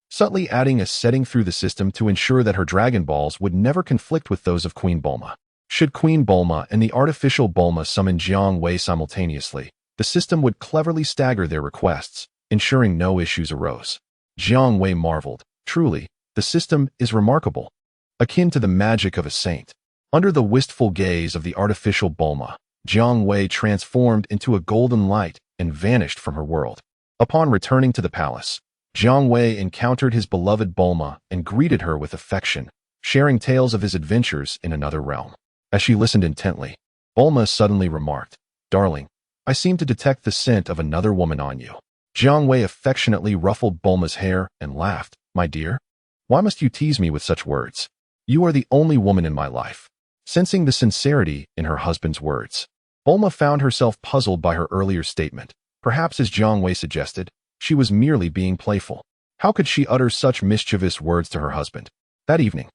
subtly adding a setting through the system to ensure that her Dragon Balls would never conflict with those of Queen Bulma. Should Queen Bulma and the artificial Bulma summon Jiang Wei simultaneously, the system would cleverly stagger their requests, ensuring no issues arose. Jiang Wei marveled. Truly, the system is remarkable, akin to the magic of a saint. Under the wistful gaze of the artificial Bulma, Jiang Wei transformed into a golden light and vanished from her world. Upon returning to the palace, Jiang Wei encountered his beloved Bulma and greeted her with affection, sharing tales of his adventures in another realm. As she listened intently, Bulma suddenly remarked, "Darling, I seem to detect the scent of another woman on you." Jiang Wei affectionately ruffled Bulma's hair and laughed. "My dear, why must you tease me with such words? You are the only woman in my life." Sensing the sincerity in her husband's words, Bulma found herself puzzled by her earlier statement. Perhaps, as Jiang Wei suggested, she was merely being playful. How could she utter such mischievous words to her husband? That evening,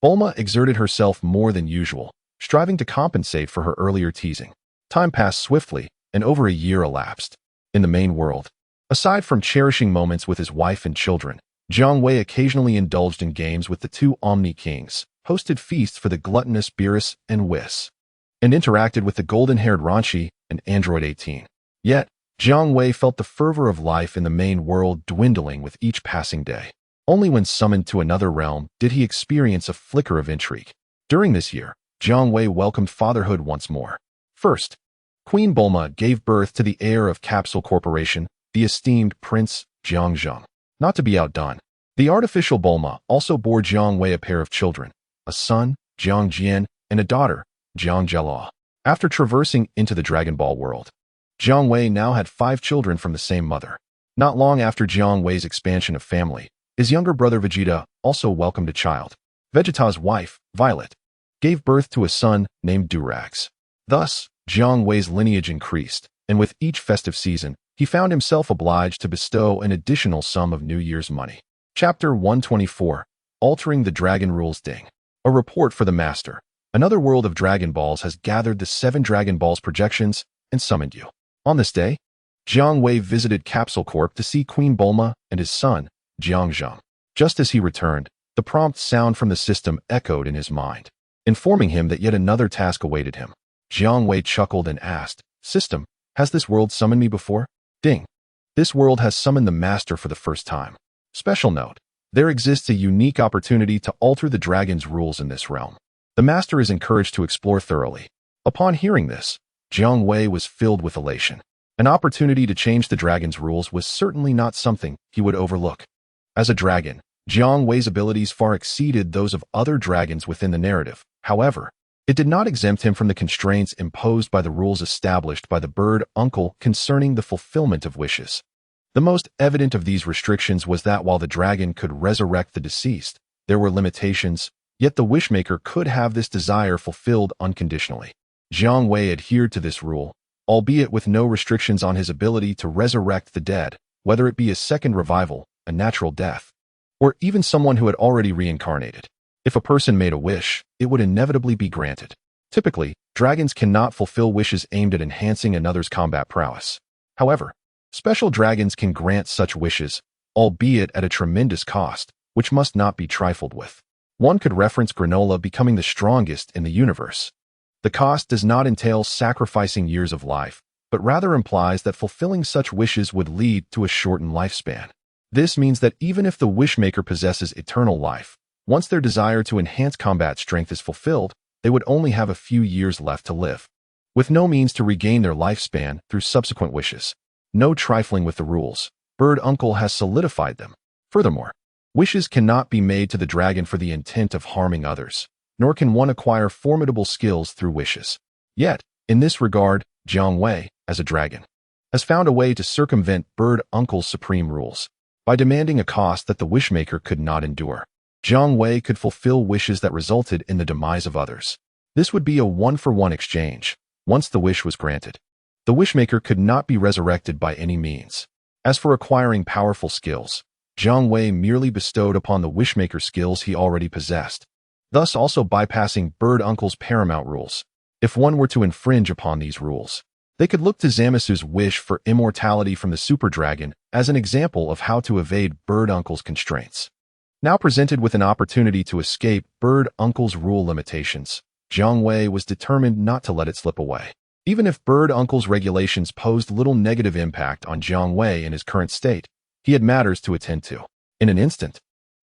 Bulma exerted herself more than usual, striving to compensate for her earlier teasing. Time passed swiftly, and over a year elapsed. In the main world, aside from cherishing moments with his wife and children, Jiang Wei occasionally indulged in games with the two Omni Kings, hosted feasts for the gluttonous Beerus and Whis, and interacted with the golden-haired Ranchi and Android 18. Yet, Jiang Wei felt the fervor of life in the main world dwindling with each passing day. Only when summoned to another realm did he experience a flicker of intrigue. During this year, Jiang Wei welcomed fatherhood once more. First, Queen Bulma gave birth to the heir of Capsule Corporation, the esteemed Prince Jiang Zheng. Not to be outdone, the artificial Bulma also bore Jiang Wei a pair of children, a son, Jiang Jian, and a daughter, Jiang Jialaw. After traversing into the Dragon Ball world, Jiang Wei now had 5 children from the same mother. Not long after Jiang Wei's expansion of family, his younger brother Vegeta also welcomed a child. Vegeta's wife, Violet, gave birth to a son named Durax. Thus, Jiang Wei's lineage increased, and with each festive season, he found himself obliged to bestow an additional sum of New Year's money. Chapter 124, Altering the Dragon Rules. Ding. A report for the Master. Another world of Dragon Balls has gathered the 7 Dragon Balls projections and summoned you. On this day, Jiang Wei visited Capsule Corp to see Queen Bulma and his son, Jiang Zheng. Just as he returned, the prompt sound from the system echoed in his mind, informing him that yet another task awaited him. Jiang Wei chuckled and asked, "System, has this world summoned me before?" Ding. This world has summoned the Master for the first time. Special note, there exists a unique opportunity to alter the dragon's rules in this realm. The Master is encouraged to explore thoroughly. Upon hearing this, Jiang Wei was filled with elation. An opportunity to change the dragon's rules was certainly not something he would overlook. As a dragon, Jiang Wei's abilities far exceeded those of other dragons within the narrative. However, it did not exempt him from the constraints imposed by the rules established by the bird uncle concerning the fulfillment of wishes. The most evident of these restrictions was that while the dragon could resurrect the deceased, there were limitations, yet the wishmaker could have this desire fulfilled unconditionally. Jiang Wei adhered to this rule, albeit with no restrictions on his ability to resurrect the dead, whether it be a second revival, a natural death, or even someone who had already reincarnated. If a person made a wish, it would inevitably be granted. Typically, dragons cannot fulfill wishes aimed at enhancing another's combat prowess. However, special dragons can grant such wishes, albeit at a tremendous cost, which must not be trifled with. One could reference Granola becoming the strongest in the universe. The cost does not entail sacrificing years of life, but rather implies that fulfilling such wishes would lead to a shortened lifespan. This means that even if the wishmaker possesses eternal life, once their desire to enhance combat strength is fulfilled, they would only have a few years left to live, with no means to regain their lifespan through subsequent wishes. No trifling with the rules. Bird Uncle has solidified them. Furthermore, wishes cannot be made to the dragon for the intent of harming others, nor can one acquire formidable skills through wishes. Yet, in this regard, Jiang Wei, as a dragon, has found a way to circumvent Bird Uncle's supreme rules. By demanding a cost that the wishmaker could not endure, Jiang Wei could fulfill wishes that resulted in the demise of others. This would be a one-for-one exchange. Once the wish was granted, the wishmaker could not be resurrected by any means. As for acquiring powerful skills, Jiang Wei merely bestowed upon the wishmaker skills he already possessed, thus also bypassing Bird Uncle's paramount rules. If one were to infringe upon these rules, they could look to Zamasu's wish for immortality from the Super Dragon as an example of how to evade Bird Uncle's constraints. Now presented with an opportunity to escape Bird Uncle's rule limitations, Jiang Wei was determined not to let it slip away. Even if Bird Uncle's regulations posed little negative impact on Jiang Wei in his current state, he had matters to attend to. In an instant,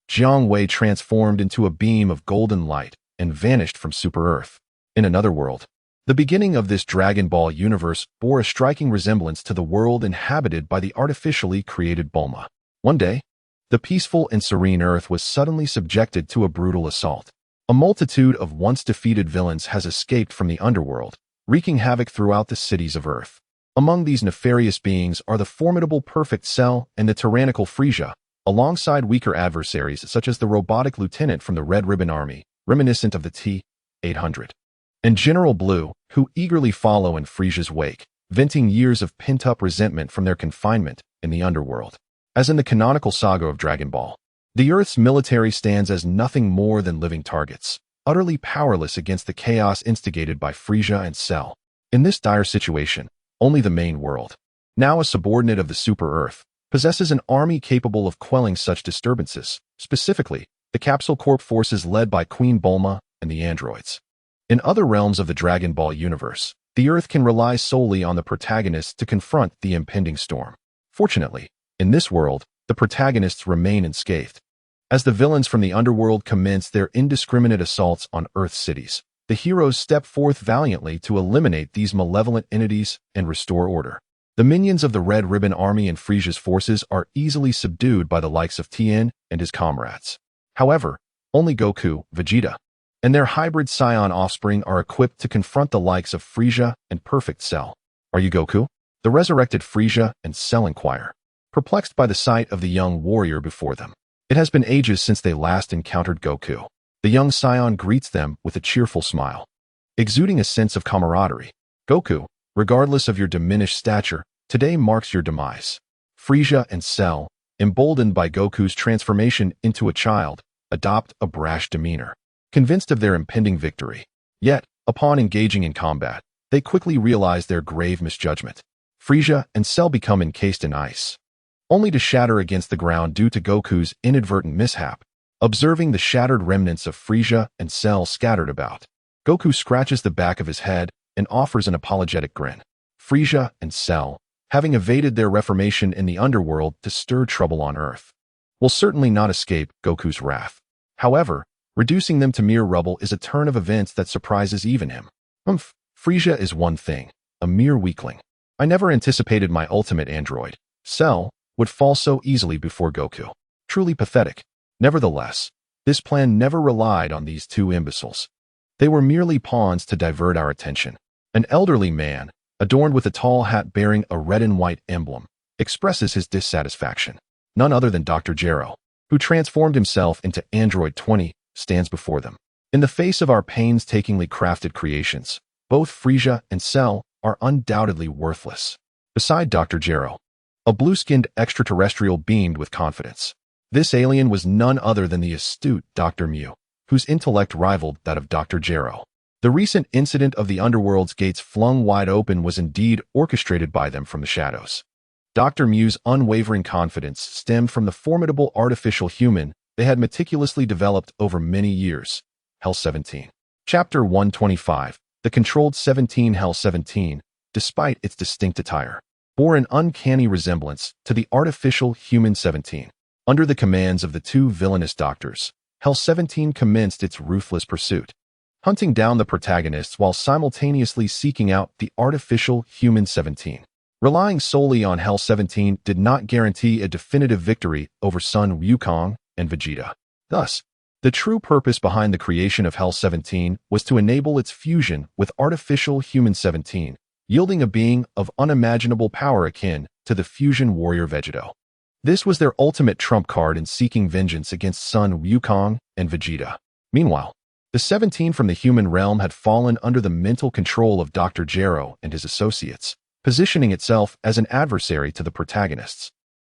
Jiang Wei transformed into a beam of golden light and vanished from Super Earth. In another world, the beginning of this Dragon Ball universe bore a striking resemblance to the world inhabited by the artificially created Bulma. One day, the peaceful and serene Earth was suddenly subjected to a brutal assault. A multitude of once-defeated villains has escaped from the underworld, wreaking havoc throughout the cities of Earth. Among these nefarious beings are the formidable Perfect Cell and the tyrannical Frieza, alongside weaker adversaries such as the robotic lieutenant from the Red Ribbon Army, reminiscent of the T-800, and General Blue, who eagerly follow in Frieza's wake, venting years of pent-up resentment from their confinement in the underworld. As in the canonical saga of Dragon Ball, the Earth's military stands as nothing more than living targets, utterly powerless against the chaos instigated by Frieza and Cell. In this dire situation, only the main world, now a subordinate of the Super Earth, possesses an army capable of quelling such disturbances, specifically, the Capsule Corp forces led by Queen Bulma and the androids. In other realms of the Dragon Ball universe, the Earth can rely solely on the protagonists to confront the impending storm. Fortunately, in this world, the protagonists remain unscathed. As the villains from the underworld commence their indiscriminate assaults on Earth's cities, the heroes step forth valiantly to eliminate these malevolent entities and restore order. The minions of the Red Ribbon Army and Frieza's forces are easily subdued by the likes of Tien and his comrades. However, only Goku, Vegeta, and their hybrid scion offspring are equipped to confront the likes of Frieza and Perfect Cell. Are you Goku? The resurrected Frieza and Cell inquire, perplexed by the sight of the young warrior before them. It has been ages since they last encountered Goku. The young scion greets them with a cheerful smile, exuding a sense of camaraderie. Goku, regardless of your diminished stature, today marks your demise. Frieza and Cell, emboldened by Goku's transformation into a child, adopt a brash demeanor, convinced of their impending victory. Yet, upon engaging in combat, they quickly realize their grave misjudgment. Frieza and Cell become encased in ice, only to shatter against the ground due to Goku's inadvertent mishap. Observing the shattered remnants of Frieza and Cell scattered about, Goku scratches the back of his head and offers an apologetic grin. Frieza and Cell, having evaded their reformation in the underworld to stir trouble on Earth, will certainly not escape Goku's wrath. However, reducing them to mere rubble is a turn of events that surprises even him. Frieza is one thing, a mere weakling. I never anticipated my ultimate android, Cell, would fall so easily before Goku. Truly pathetic. Nevertheless, this plan never relied on these two imbeciles. They were merely pawns to divert our attention. An elderly man, adorned with a tall hat bearing a red and white emblem, expresses his dissatisfaction. None other than Dr. Gero, who transformed himself into Android 20, stands before them. In the face of our painstakingly crafted creations, both Frieza and Cell are undoubtedly worthless. Beside Dr. Gero, a blue-skinned extraterrestrial beamed with confidence. This alien was none other than the astute Dr. Mew, whose intellect rivaled that of Dr. Gero. The recent incident of the underworld's gates flung wide open was indeed orchestrated by them from the shadows. Dr. Mew's unwavering confidence stemmed from the formidable artificial human they had meticulously developed over many years. Hell 17. Chapter 125. The controlled 17. Hell 17, despite its distinct attire, bore an uncanny resemblance to the artificial human 17. Under the commands of the two villainous doctors, Hell 17 commenced its ruthless pursuit, hunting down the protagonists while simultaneously seeking out the artificial human 17. Relying solely on Hell 17 did not guarantee a definitive victory over Sun Wukong and Vegeta. Thus, the true purpose behind the creation of Hell 17 was to enable its fusion with artificial human 17, yielding a being of unimaginable power akin to the fusion warrior Vegeto. This was their ultimate trump card in seeking vengeance against Sun Wukong and Vegeta. Meanwhile, the 17 from the human realm had fallen under the mental control of Dr. Gero and his associates, positioning itself as an adversary to the protagonists.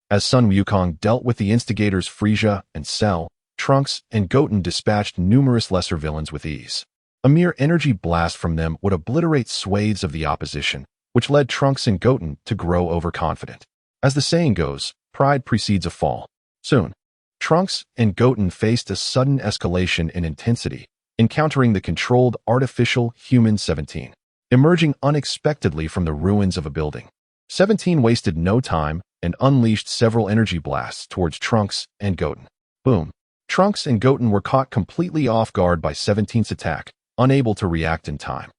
As Sun Wukong dealt with the instigators Frieza and Cell, Trunks and Goten dispatched numerous lesser villains with ease. A mere energy blast from them would obliterate swathes of the opposition, which led Trunks and Goten to grow overconfident. As the saying goes, pride precedes a fall. Soon, Trunks and Goten faced a sudden escalation in intensity, encountering the controlled artificial human 17, emerging unexpectedly from the ruins of a building. 17 wasted no time and unleashed several energy blasts towards Trunks and Goten. Boom. Trunks and Goten were caught completely off guard by 17's attack, unable to react in time.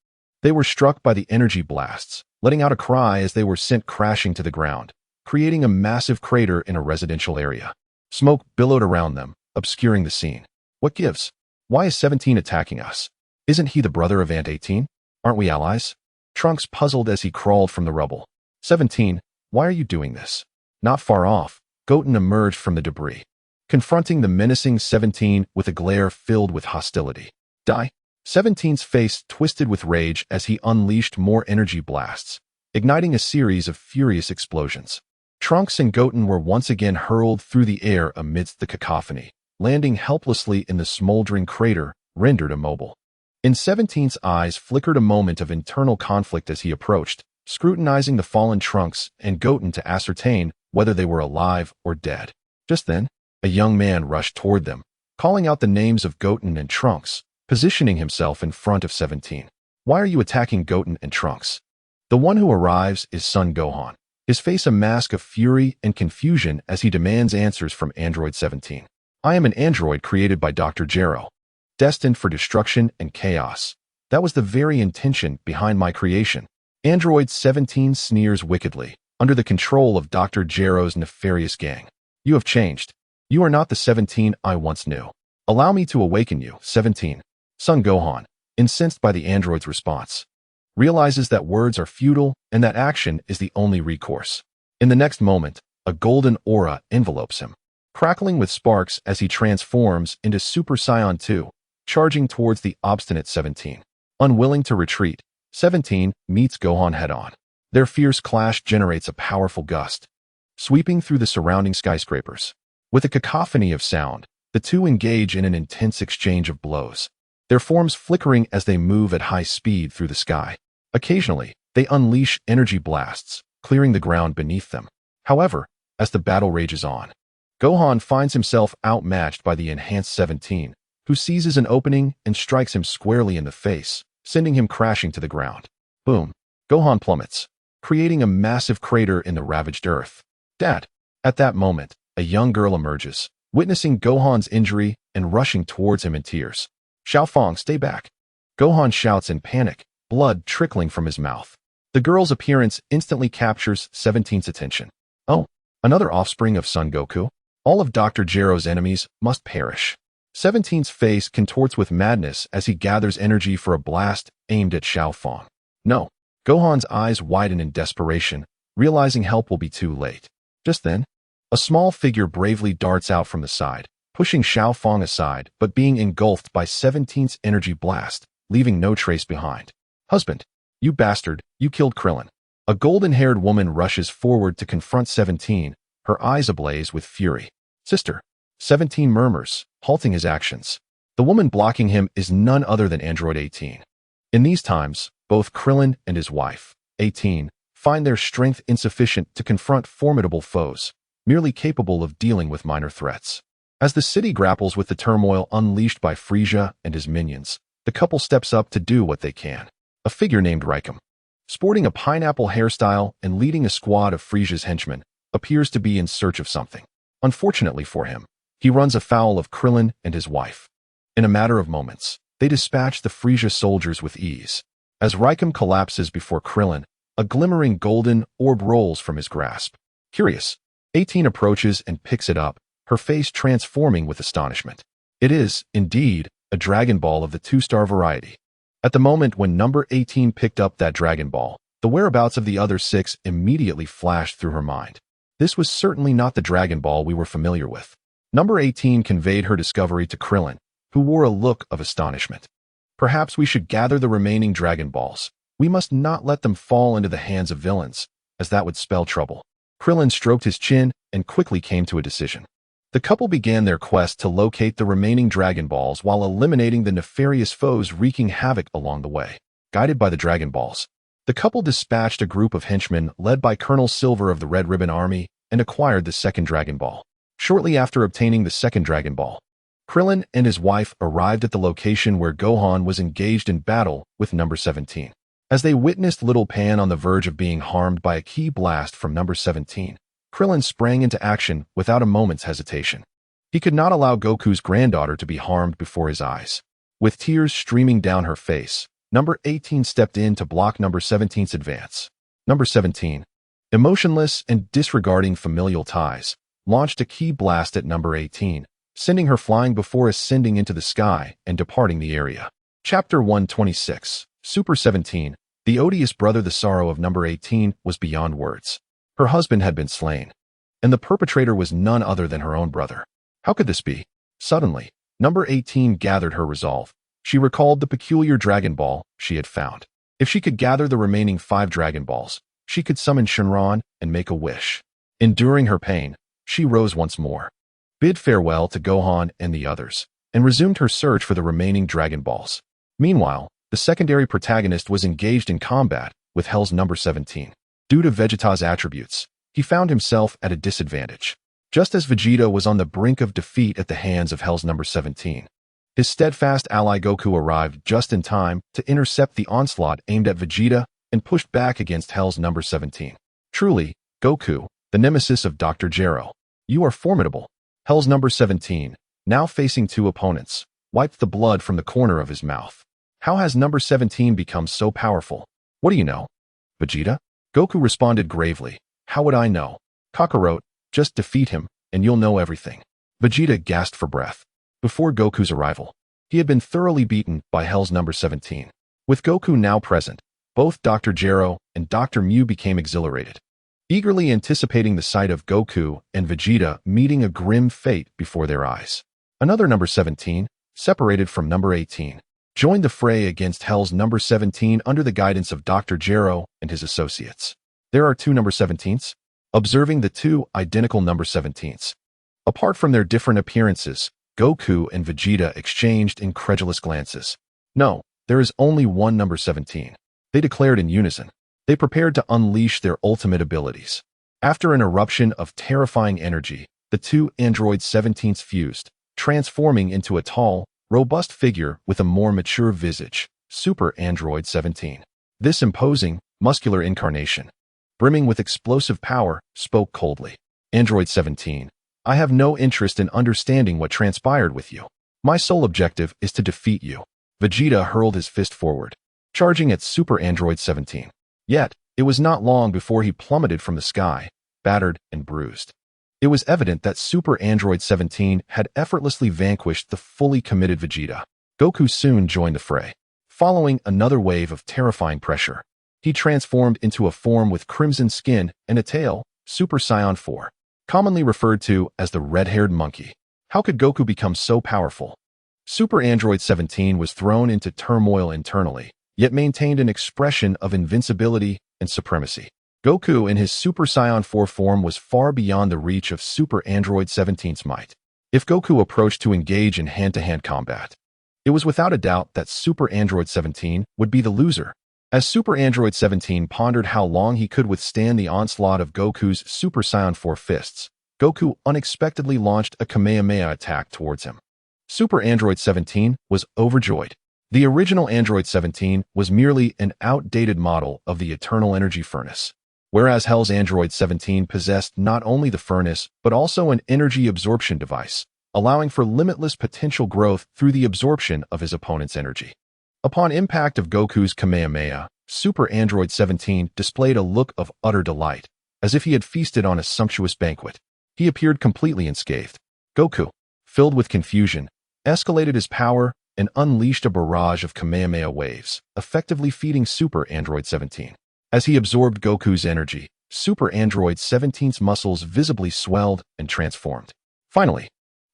They were struck by the energy blasts, letting out a cry as they were sent crashing to the ground, creating a massive crater in a residential area. Smoke billowed around them, obscuring the scene. What gives? Why is 17 attacking us? Isn't he the brother of Aunt 18? Aren't we allies? Trunks puzzled as he crawled from the rubble. 17, why are you doing this? Not far off, Goten emerged from the debris, confronting the menacing 17 with a glare filled with hostility. Die? 17's face twisted with rage as he unleashed more energy blasts, igniting a series of furious explosions. Trunks and Goten were once again hurled through the air amidst the cacophony, landing helplessly in the smoldering crater, rendered immobile. In 17's eyes flickered a moment of internal conflict as he approached, scrutinizing the fallen Trunks and Goten to ascertain whether they were alive or dead. Just then, a young man rushed toward them, calling out the names of Goten and Trunks, positioning himself in front of 17. Why are you attacking Goten and Trunks? The one who arrives is Son Gohan, his face a mask of fury and confusion as he demands answers from Android 17. I am an android created by Dr. Gero, destined for destruction and chaos. That was the very intention behind my creation. Android 17 sneers wickedly, under the control of Dr. Gero's nefarious gang. You have changed. You are not the 17 I once knew. Allow me to awaken you, 17. Son Gohan, incensed by the android's response, realizes that words are futile and that action is the only recourse. In the next moment, a golden aura envelopes him, crackling with sparks as he transforms into Super Saiyan 2, charging towards the obstinate 17. Unwilling to retreat, 17 meets Gohan head-on. Their fierce clash generates a powerful gust, sweeping through the surrounding skyscrapers. With a cacophony of sound, the two engage in an intense exchange of blows, their forms flickering as they move at high speed through the sky. Occasionally, they unleash energy blasts, clearing the ground beneath them. However, as the battle rages on, Gohan finds himself outmatched by the enhanced 17, who seizes an opening and strikes him squarely in the face, sending him crashing to the ground. Boom! Gohan plummets, creating a massive crater in the ravaged earth. Dad! At that moment, a young girl emerges, witnessing Gohan's injury and rushing towards him in tears. Xiaofang, stay back! Gohan shouts in panic, blood trickling from his mouth. The girl's appearance instantly captures 17's attention. Oh, another offspring of Son Goku? All of Dr. Gero's enemies must perish. 17's face contorts with madness as he gathers energy for a blast aimed at Xiaofang. No. Gohan's eyes widen in desperation, realizing help will be too late. Just then, a small figure bravely darts out from the side, pushing Xiaofang aside but being engulfed by 17's energy blast, leaving no trace behind. Husband, you bastard, you killed Krillin. A golden-haired woman rushes forward to confront 17, her eyes ablaze with fury. Sister, 17 murmurs, halting his actions. The woman blocking him is none other than Android 18. In these times, both Krillin and his wife, 18, find their strength insufficient to confront formidable foes, merely capable of dealing with minor threats. As the city grapples with the turmoil unleashed by Frieza and his minions, the couple steps up to do what they can. A figure named Raikum, sporting a pineapple hairstyle and leading a squad of Frieza's henchmen, appears to be in search of something. Unfortunately for him, he runs afoul of Krillin and his wife. In a matter of moments, they dispatch the Frieza soldiers with ease. As Raikum collapses before Krillin, a glimmering golden orb rolls from his grasp. Curious, 18 approaches and picks it up, her face transforming with astonishment. It is, indeed, a Dragon Ball of the 2-star variety. At the moment when number 18 picked up that Dragon Ball, the whereabouts of the other 6 immediately flashed through her mind. This was certainly not the Dragon Ball we were familiar with. Number 18 conveyed her discovery to Krillin, who wore a look of astonishment. Perhaps we should gather the remaining Dragon Balls. We must not let them fall into the hands of villains, as that would spell trouble. Krillin stroked his chin and quickly came to a decision. The couple began their quest to locate the remaining Dragon Balls while eliminating the nefarious foes wreaking havoc along the way. Guided by the Dragon Balls, the couple dispatched a group of henchmen led by Colonel Silver of the Red Ribbon Army and acquired the second Dragon Ball. Shortly after obtaining the second Dragon Ball, Krillin and his wife arrived at the location where Gohan was engaged in battle with number 17. As they witnessed Little Pan on the verge of being harmed by a ki blast from number 17, Krillin sprang into action without a moment's hesitation. He could not allow Goku's granddaughter to be harmed before his eyes. With tears streaming down her face, number 18 stepped in to block number 17's advance. Number 17, emotionless and disregarding familial ties, launched a ki blast at number 18, sending her flying before ascending into the sky and departing the area. Chapter 126. Super 17. The odious brother. The sorrow of number 18 was beyond words. Her husband had been slain, and the perpetrator was none other than her own brother. How could this be? Suddenly, number 18 gathered her resolve. She recalled the peculiar Dragon Ball she had found. If she could gather the remaining 5 Dragon Balls, she could summon Shenron and make a wish. Enduring her pain, she rose once more, bid farewell to Gohan and the others, and resumed her search for the remaining Dragon Balls. Meanwhile, the secondary protagonist was engaged in combat with Hell's number 17. Due to Vegeta's attributes, he found himself at a disadvantage. Just as Vegeta was on the brink of defeat at the hands of Hell's number 17, his steadfast ally Goku arrived just in time to intercept the onslaught aimed at Vegeta and pushed back against Hell's number 17. Truly, Goku, the nemesis of Dr. Gero, you are formidable. Hell's number 17, now facing 2 opponents, wiped the blood from the corner of his mouth. How has number 17 become so powerful? What do you know, Vegeta? Goku responded gravely. How would I know? Kakarot, just defeat him, and you'll know everything. Vegeta gasped for breath. Before Goku's arrival, he had been thoroughly beaten by Hell's number 17. With Goku now present, both Dr. Gero and Dr. Mew became exhilarated, eagerly anticipating the sight of Goku and Vegeta meeting a grim fate before their eyes. Another number 17, separated from number 18, joined the fray against Hell's number 17 under the guidance of Dr. Gero and his associates. There are 2 number 17s? Observing the 2 identical number 17s. Apart from their different appearances, Goku and Vegeta exchanged incredulous glances. No, there is only one number 17. They declared in unison. They prepared to unleash their ultimate abilities. After an eruption of terrifying energy, the 2 android 17s fused, transforming into a tall, robust figure with a more mature visage, Super Android 17. This imposing, muscular incarnation, brimming with explosive power, spoke coldly. Android 17, I have no interest in understanding what transpired with you. My sole objective is to defeat you. Vegeta hurled his fist forward, charging at Super Android 17. Yet, it was not long before he plummeted from the sky, battered and bruised. It was evident that Super Android 17 had effortlessly vanquished the fully committed Vegeta. Goku soon joined the fray. Following another wave of terrifying pressure, he transformed into a form with crimson skin and a tail, Super Saiyan 4, commonly referred to as the red-haired monkey. How could Goku become so powerful? Super Android 17 was thrown into turmoil internally, yet maintained an expression of invincibility and supremacy. Goku in his Super Saiyan 4 form was far beyond the reach of Super Android 17's might. If Goku approached to engage in hand-to-hand combat, it was without a doubt that Super Android 17 would be the loser. As Super Android 17 pondered how long he could withstand the onslaught of Goku's Super Saiyan 4 fists, Goku unexpectedly launched a Kamehameha attack towards him. Super Android 17 was overjoyed. The original Android 17 was merely an outdated model of the Eternal Energy Furnace, whereas Hell's Android 17 possessed not only the furnace but also an energy absorption device, allowing for limitless potential growth through the absorption of his opponent's energy. Upon impact of Goku's Kamehameha, Super Android 17 displayed a look of utter delight, as if he had feasted on a sumptuous banquet. He appeared completely unscathed. Goku, filled with confusion, escalated his power and unleashed a barrage of Kamehameha waves, effectively feeding Super Android 17. As he absorbed Goku's energy, Super Android 17's muscles visibly swelled and transformed. Finally,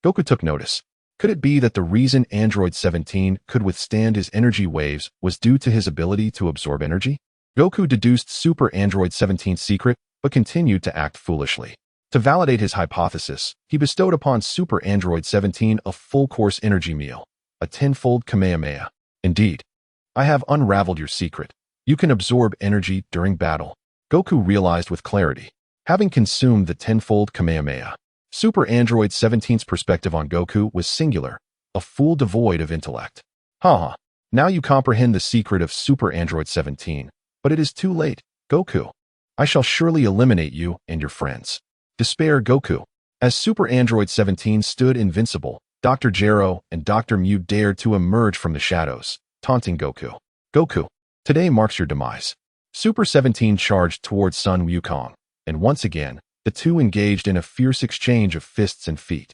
Goku took notice. Could it be that the reason Android 17 could withstand his energy waves was due to his ability to absorb energy? Goku deduced Super Android 17's secret, but continued to act foolishly. To validate his hypothesis, he bestowed upon Super Android 17 a full-course energy meal, a tenfold Kamehameha. Indeed, I have unraveled your secret. You can absorb energy during battle. Goku realized with clarity. Having consumed the tenfold Kamehameha, Super Android 17's perspective on Goku was singular, a fool devoid of intellect. Haha, now you comprehend the secret of Super Android 17, but it is too late, Goku. I shall surely eliminate you and your friends. Despair, Goku. As Super Android 17 stood invincible, Dr. Gero and Dr. Mew dared to emerge from the shadows, taunting Goku. Goku, today marks your demise. Super 17 charged towards Sun Wukong, and once again, the two engaged in a fierce exchange of fists and feet.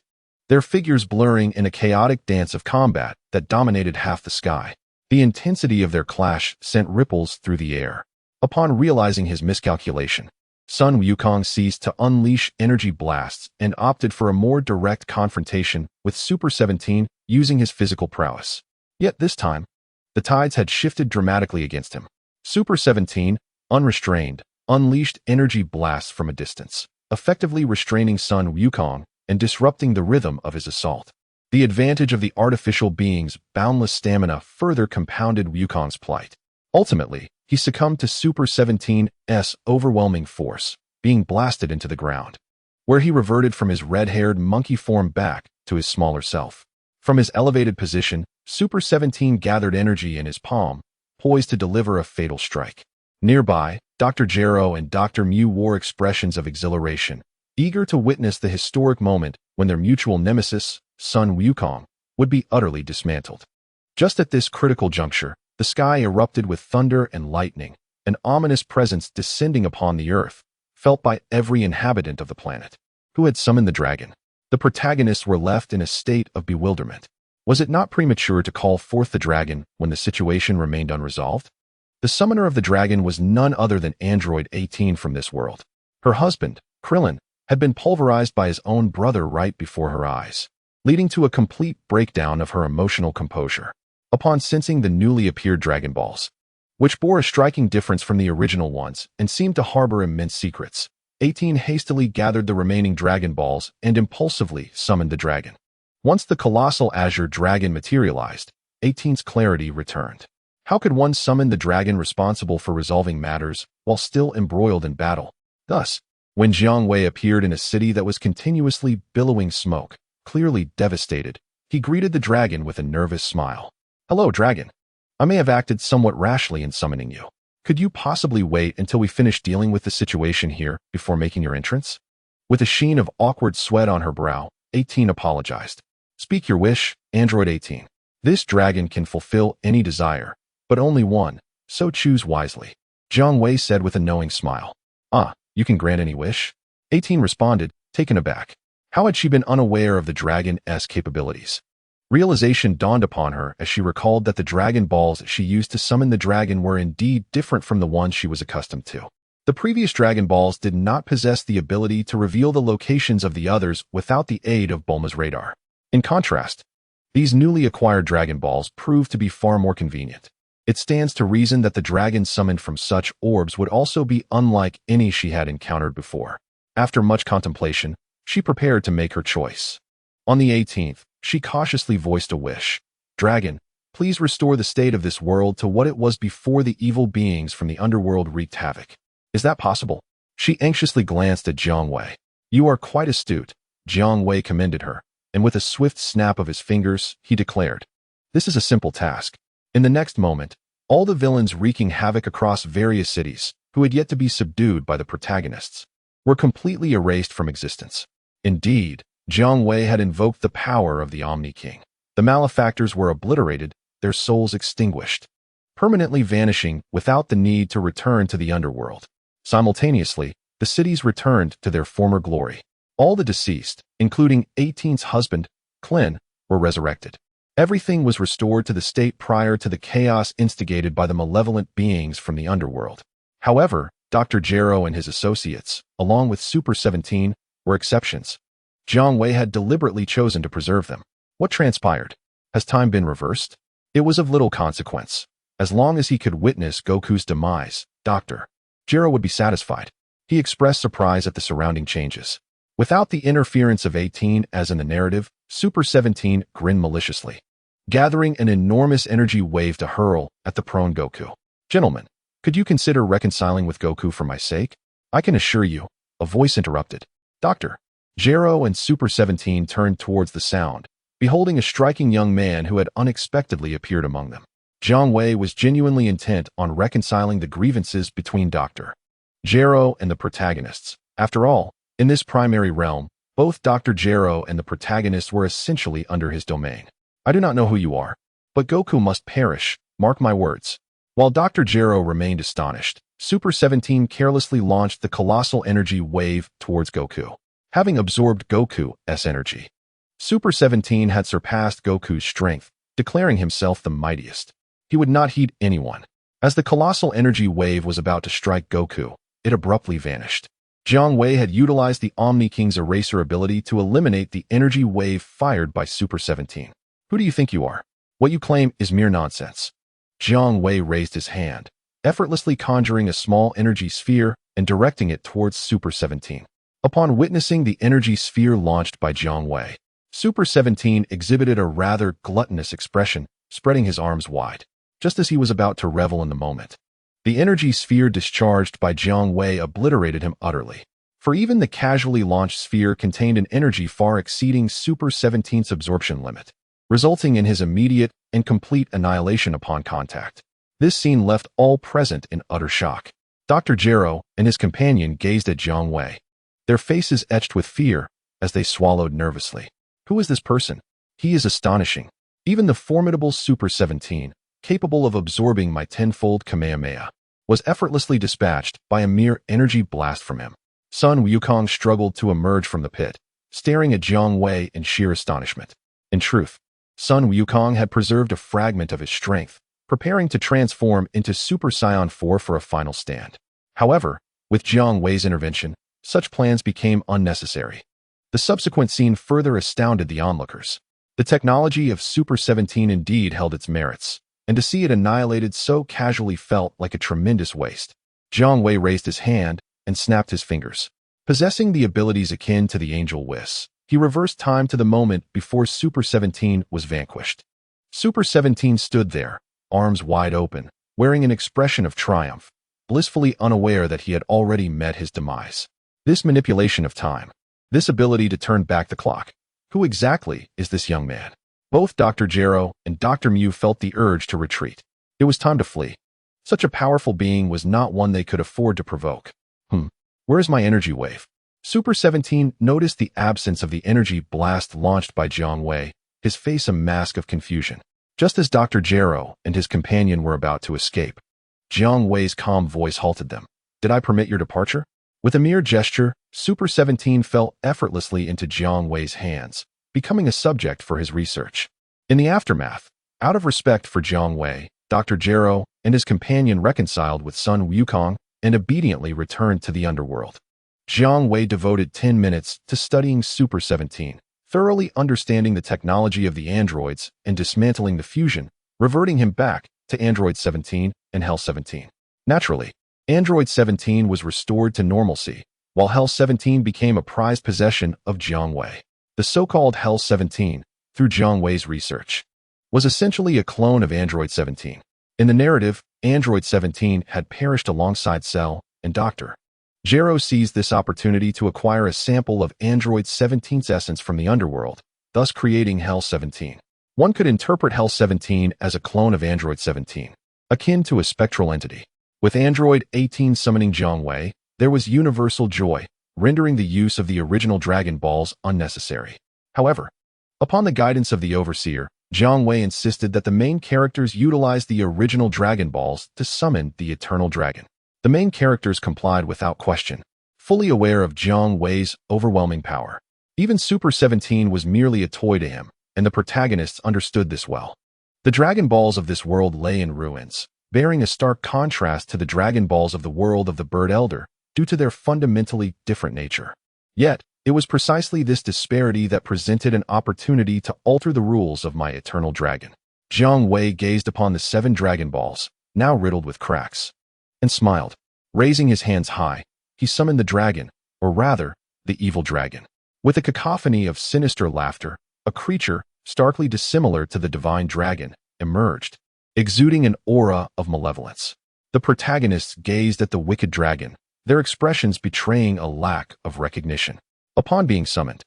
their figures blurring in a chaotic dance of combat that dominated half the sky. The intensity of their clash sent ripples through the air. Upon realizing his miscalculation, Sun Wukong ceased to unleash energy blasts and opted for a more direct confrontation with Super 17 using his physical prowess. Yet this time, the tides had shifted dramatically against him. Super 17, unrestrained, unleashed energy blasts from a distance, effectively restraining Sun Wukong and disrupting the rhythm of his assault. The advantage of the artificial being's boundless stamina further compounded Wukong's plight. Ultimately, he succumbed to Super 17's overwhelming force, being blasted into the ground, where he reverted from his red-haired monkey form back to his smaller self. From his elevated position, Super 17 gathered energy in his palm, poised to deliver a fatal strike. Nearby, Dr. Gero and Dr. Mew wore expressions of exhilaration, eager to witness the historic moment when their mutual nemesis, Sun Wukong, would be utterly dismantled. Just at this critical juncture, the sky erupted with thunder and lightning, an ominous presence descending upon the earth, felt by every inhabitant of the planet. Who had summoned the dragon? The protagonists were left in a state of bewilderment. Was it not premature to call forth the dragon when the situation remained unresolved? The summoner of the dragon was none other than Android 18 from this world. Her husband, Krillin, had been pulverized by his own brother right before her eyes, leading to a complete breakdown of her emotional composure. Upon sensing the newly appeared Dragon Balls, which bore a striking difference from the original ones and seemed to harbor immense secrets, 18 hastily gathered the remaining Dragon Balls and impulsively summoned the dragon. Once the colossal azure dragon materialized, 18's clarity returned. How could one summon the dragon responsible for resolving matters while still embroiled in battle? Thus, when Jiang Wei appeared in a city that was continuously billowing smoke, clearly devastated, he greeted the dragon with a nervous smile. "Hello, dragon. I may have acted somewhat rashly in summoning you. Could you possibly wait until we finish dealing with the situation here before making your entrance?" With a sheen of awkward sweat on her brow, 18 apologized. "Speak your wish, Android 18. This dragon can fulfill any desire, but only one, so choose wisely," Jiang Wei said with a knowing smile. "Ah, you can grant any wish?" 18 responded, taken aback. How had she been unaware of the dragon's capabilities? Realization dawned upon her as she recalled that the Dragon Balls she used to summon the dragon were indeed different from the ones she was accustomed to. The previous Dragon Balls did not possess the ability to reveal the locations of the others without the aid of Bulma's radar. In contrast, these newly acquired Dragon Balls proved to be far more convenient. It stands to reason that the dragon summoned from such orbs would also be unlike any she had encountered before. After much contemplation, she prepared to make her choice. On the 18th, she cautiously voiced a wish. "Dragon, please restore the state of this world to what it was before the evil beings from the underworld wreaked havoc. Is that possible?" She anxiously glanced at Jiang Wei. "You are quite astute," Jiang Wei commended her, and with a swift snap of his fingers, he declared, "This is a simple task." In the next moment, all the villains wreaking havoc across various cities, who had yet to be subdued by the protagonists, were completely erased from existence. Indeed, Jiang Wei had invoked the power of the Omni King. The malefactors were obliterated, their souls extinguished, permanently vanishing without the need to return to the underworld. Simultaneously, the cities returned to their former glory. All the deceased, including 18's husband, Klin, were resurrected. Everything was restored to the state prior to the chaos instigated by the malevolent beings from the underworld. However, Dr. Gero and his associates, along with Super 17, were exceptions. Jiang Wei had deliberately chosen to preserve them. What transpired? Has time been reversed? It was of little consequence. As long as he could witness Goku's demise, Dr. Gero would be satisfied. He expressed surprise at the surrounding changes. Without the interference of 18 as in the narrative, Super 17 grinned maliciously, gathering an enormous energy wave to hurl at the prone Goku. "Gentlemen, could you consider reconciling with Goku for my sake? I can assure you," a voice interrupted. Dr. Gero and Super 17 turned towards the sound, beholding a striking young man who had unexpectedly appeared among them. Jiang Wei was genuinely intent on reconciling the grievances between Dr. Gero and the protagonists. After all, in this primary realm, both Dr. Gero and the protagonists were essentially under his domain. "I do not know who you are, but Goku must perish, mark my words." While Dr. Gero remained astonished, Super 17 carelessly launched the colossal energy wave towards Goku. Having absorbed Goku's energy, Super 17 had surpassed Goku's strength, declaring himself the mightiest. He would not heed anyone. As the colossal energy wave was about to strike Goku, it abruptly vanished. Jiang Wei had utilized the Omni King's eraser ability to eliminate the energy wave fired by Super 17. Who do you think you are? What you claim is mere nonsense. Jiang Wei raised his hand, effortlessly conjuring a small energy sphere and directing it towards Super 17. Upon witnessing the energy sphere launched by Jiang Wei, Super 17 exhibited a rather gluttonous expression, spreading his arms wide, just as he was about to revel in the moment. The energy sphere discharged by Jiang Wei obliterated him utterly, for even the casually launched sphere contained an energy far exceeding Super 17's absorption limit, resulting in his immediate and complete annihilation upon contact. This scene left all present in utter shock. Dr. Gero and his companion gazed at Jiang Wei, their faces etched with fear as they swallowed nervously. Who is this person? He is astonishing. Even the formidable Super 17, capable of absorbing my tenfold Kamehameha, was effortlessly dispatched by a mere energy blast from him. Sun Wukong struggled to emerge from the pit, staring at Jiang Wei in sheer astonishment. In truth, Sun Wukong had preserved a fragment of his strength, preparing to transform into Super Saiyan 4 for a final stand. However, with Jiang Wei's intervention, such plans became unnecessary. The subsequent scene further astounded the onlookers. The technology of Super 17 indeed held its merits, and to see it annihilated so casually felt like a tremendous waste. Jiang Wei raised his hand and snapped his fingers. Possessing the abilities akin to the Angel Whis, he reversed time to the moment before Super 17 was vanquished. Super 17 stood there, arms wide open, wearing an expression of triumph, blissfully unaware that he had already met his demise. This manipulation of time, this ability to turn back the clock. Who exactly is this young man? Both Dr. Gero and Dr. Mew felt the urge to retreat. It was time to flee. Such a powerful being was not one they could afford to provoke. Where's my energy wave? Super 17 noticed the absence of the energy blast launched by Jiang Wei, his face a mask of confusion. Just as Dr. Gero and his companion were about to escape, Jiang Wei's calm voice halted them. Did I permit your departure? With a mere gesture, Super 17 fell effortlessly into Jiang Wei's hands, becoming a subject for his research. In the aftermath, out of respect for Jiang Wei, Dr. Gero and his companion reconciled with Sun Wukong and obediently returned to the underworld. Jiang Wei devoted 10 minutes to studying Super 17, thoroughly understanding the technology of the androids and dismantling the fusion, reverting him back to Android 17 and Hell 17. Naturally, Android 17 was restored to normalcy, while Hell 17 became a prized possession of Jiang Wei. The so-called Hell 17, through Jiang Wei's research, was essentially a clone of Android 17. In the narrative, Android 17 had perished alongside Cell and Dr. Gero seized this opportunity to acquire a sample of Android 17's essence from the underworld, thus creating Hell 17. One could interpret Hell 17 as a clone of Android 17, akin to a spectral entity. With Android 18 summoning Jiang Wei, there was universal joy, rendering the use of the original Dragon Balls unnecessary. However, upon the guidance of the Overseer, Jiang Wei insisted that the main characters utilize the original Dragon Balls to summon the Eternal Dragon. The main characters complied without question, fully aware of Jiang Wei's overwhelming power. Even Super 17 was merely a toy to him, and the protagonists understood this well. The Dragon Balls of this world lay in ruins, bearing a stark contrast to the Dragon Balls of the world of the Bird Elder, due to their fundamentally different nature. Yet, it was precisely this disparity that presented an opportunity to alter the rules of my Eternal Dragon. Jiang Wei gazed upon the 7 Dragon Balls, now riddled with cracks, and smiled. Raising his hands high, he summoned the dragon, or rather, the evil dragon. With a cacophony of sinister laughter, a creature, starkly dissimilar to the divine dragon, emerged, exuding an aura of malevolence. The protagonists gazed at the wicked dragon, their expressions betraying a lack of recognition. Upon being summoned,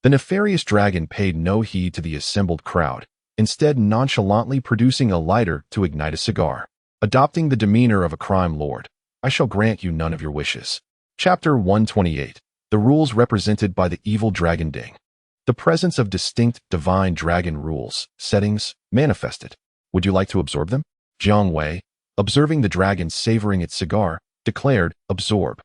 the nefarious dragon paid no heed to the assembled crowd, instead nonchalantly producing a lighter to ignite a cigar. Adopting the demeanor of a crime lord, I shall grant you none of your wishes. Chapter 128. The rules represented by the evil dragon Ding. The presence of distinct divine dragon rules, settings, manifested. Would you like to absorb them? Jiang Wei, observing the dragon savoring its cigar, declared, absorb.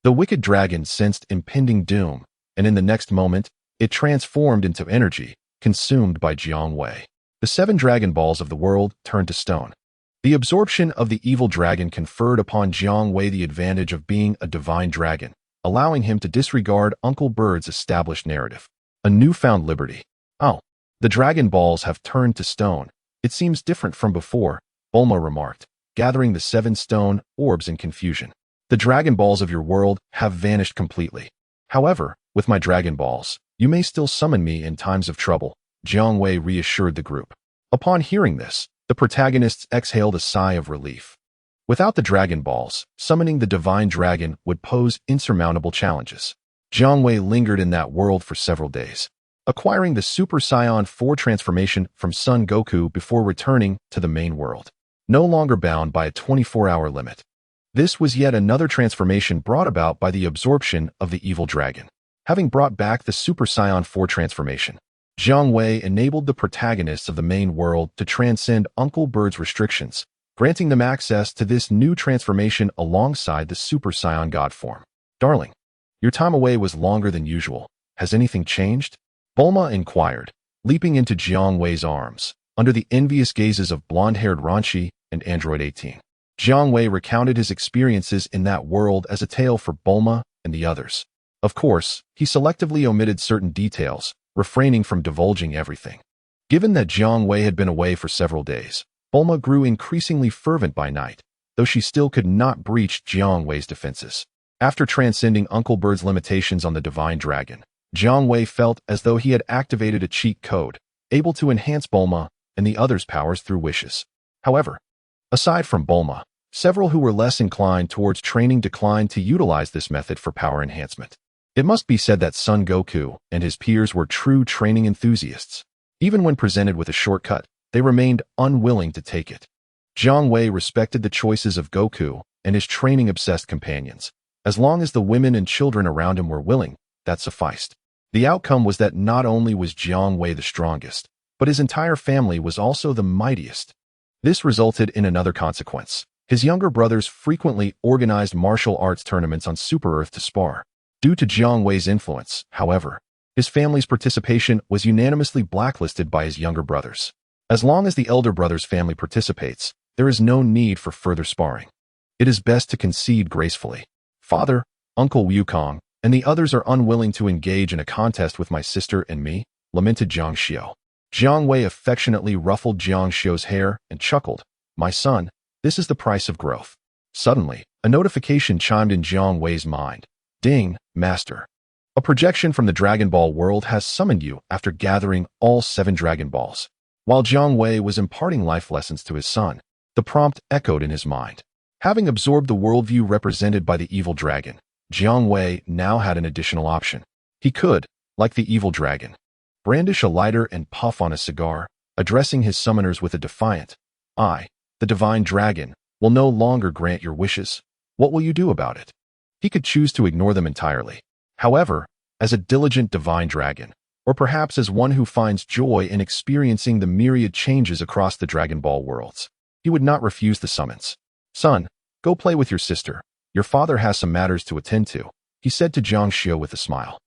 The wicked dragon sensed impending doom, and in the next moment, It transformed into energy, consumed by Jiang Wei. The 7 Dragon Balls of the world turned to stone. The absorption of the evil dragon conferred upon Jiang Wei the advantage of being a divine dragon, allowing him to disregard Uncle Bird's established narrative. A newfound liberty. Oh, the Dragon Balls have turned to stone. It seems different from before, Bulma remarked, gathering the 7 stone orbs in confusion. The Dragon Balls of your world have vanished completely. However, with my Dragon Balls, you may still summon me in times of trouble, Jiang Wei reassured the group. Upon hearing this, the protagonists exhaled a sigh of relief. Without the Dragon Balls, summoning the Divine Dragon would pose insurmountable challenges. Jiang Wei lingered in that world for several days, acquiring the Super Saiyan 4 transformation from Son Goku before returning to the main world, no longer bound by a 24-hour limit. This was yet another transformation brought about by the absorption of the evil dragon. Having brought back the Super Saiyan 4 transformation, Jiang Wei enabled the protagonists of the main world to transcend Uncle Bird's restrictions, granting them access to this new transformation alongside the Super Saiyan God form. Darling, your time away was longer than usual. Has anything changed? Bulma inquired, leaping into Jiang Wei's arms, under the envious gazes of blonde-haired Ranchi and Android 18. Jiang Wei recounted his experiences in that world as a tale for Bulma and the others. Of course, he selectively omitted certain details, refraining from divulging everything. Given that Jiang Wei had been away for several days, Bulma grew increasingly fervent by night, though she still could not breach Jiang Wei's defenses. After transcending Uncle Bird's limitations on the Divine Dragon, Jiang Wei felt as though he had activated a cheat code, able to enhance Bulma and the others' powers through wishes. However, aside from Bulma, several who were less inclined towards training declined to utilize this method for power enhancement. It must be said that Son Goku and his peers were true training enthusiasts. Even when presented with a shortcut, they remained unwilling to take it. Jiang Wei respected the choices of Goku and his training-obsessed companions. As long as the women and children around him were willing, that sufficed. The outcome was that not only was Jiang Wei the strongest, but his entire family was also the mightiest. This resulted in another consequence. His younger brothers frequently organized martial arts tournaments on Super Earth to spar. Due to Jiang Wei's influence, however, his family's participation was unanimously blacklisted by his younger brothers. As long as the elder brother's family participates, there is no need for further sparring. It is best to concede gracefully. Father, Uncle Wukong, and the others are unwilling to engage in a contest with my sister and me, lamented Jiang Xiu. Jiang Wei affectionately ruffled Jiang Xiu's hair and chuckled. My son, this is the price of growth. Suddenly, a notification chimed in Jiang Wei's mind. Ding, Master. A projection from the Dragon Ball world has summoned you after gathering all 7 Dragon Balls. While Jiang Wei was imparting life lessons to his son, the prompt echoed in his mind. Having absorbed the worldview represented by the evil dragon, Jiang Wei now had an additional option. He could, like the evil dragon, brandish a lighter and puff on a cigar, addressing his summoners with a defiant, I, the divine dragon, will no longer grant your wishes. What will you do about it? He could choose to ignore them entirely. However, as a diligent divine dragon, or perhaps as one who finds joy in experiencing the myriad changes across the Dragon Ball worlds, he would not refuse the summons. Son, go play with your sister. Your father has some matters to attend to, he said to Jiang Xiu with a smile.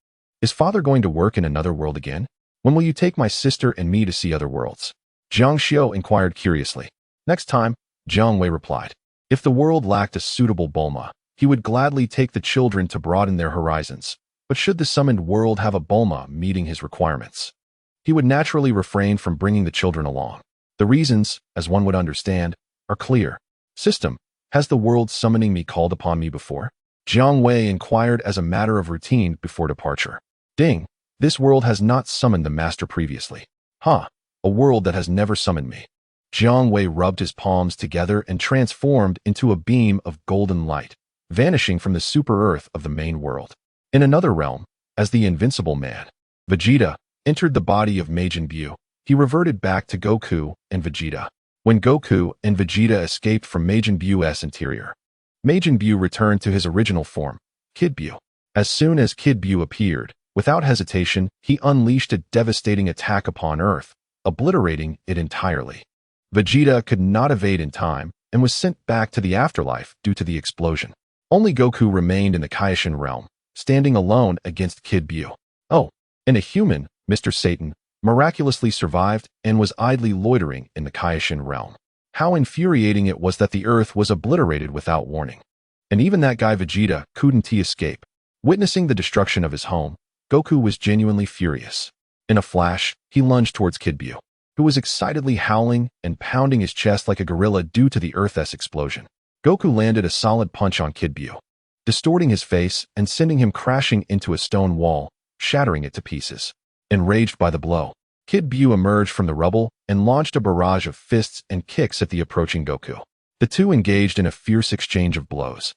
Is father going to work in another world again? When will you take my sister and me to see other worlds? Jiang Xiu inquired curiously. Next time, Jiang Wei replied. If the world lacked a suitable Bulma, he would gladly take the children to broaden their horizons. But should the summoned world have a Bulma meeting his requirements, he would naturally refrain from bringing the children along. The reasons, as one would understand, are clear. System, has the world summoning me called upon me before? Jiang Wei inquired as a matter of routine before departure. Ding, this world has not summoned the master previously. A world that has never summoned me. Jiang Wei rubbed his palms together and transformed into a beam of golden light, vanishing from the super earth of the main world. In another realm, as the Invincible Man, Vegeta entered the body of Majin Buu. He reverted back to Goku and Vegeta. When Goku and Vegeta escaped from Majin Buu's interior, Majin Buu returned to his original form, Kid Buu. As soon as Kid Buu appeared, without hesitation, he unleashed a devastating attack upon Earth, obliterating it entirely. Vegeta could not evade in time and was sent back to the afterlife due to the explosion. Only Goku remained in the Kaio-ken realm, standing alone against Kid Buu. Oh, And a human, Mr. Satan, miraculously survived and was idly loitering in the Kaio-ken realm. How infuriating it was that the Earth was obliterated without warning. And even that guy Vegeta couldn't escape. Witnessing the destruction of his home, Goku was genuinely furious. In a flash, he lunged towards Kid Buu, who was excitedly howling and pounding his chest like a gorilla due to the Earth's explosion. Goku landed a solid punch on Kid Buu, distorting his face and sending him crashing into a stone wall, shattering it to pieces. Enraged by the blow, Kid Buu emerged from the rubble and launched a barrage of fists and kicks at the approaching Goku. The two engaged in a fierce exchange of blows,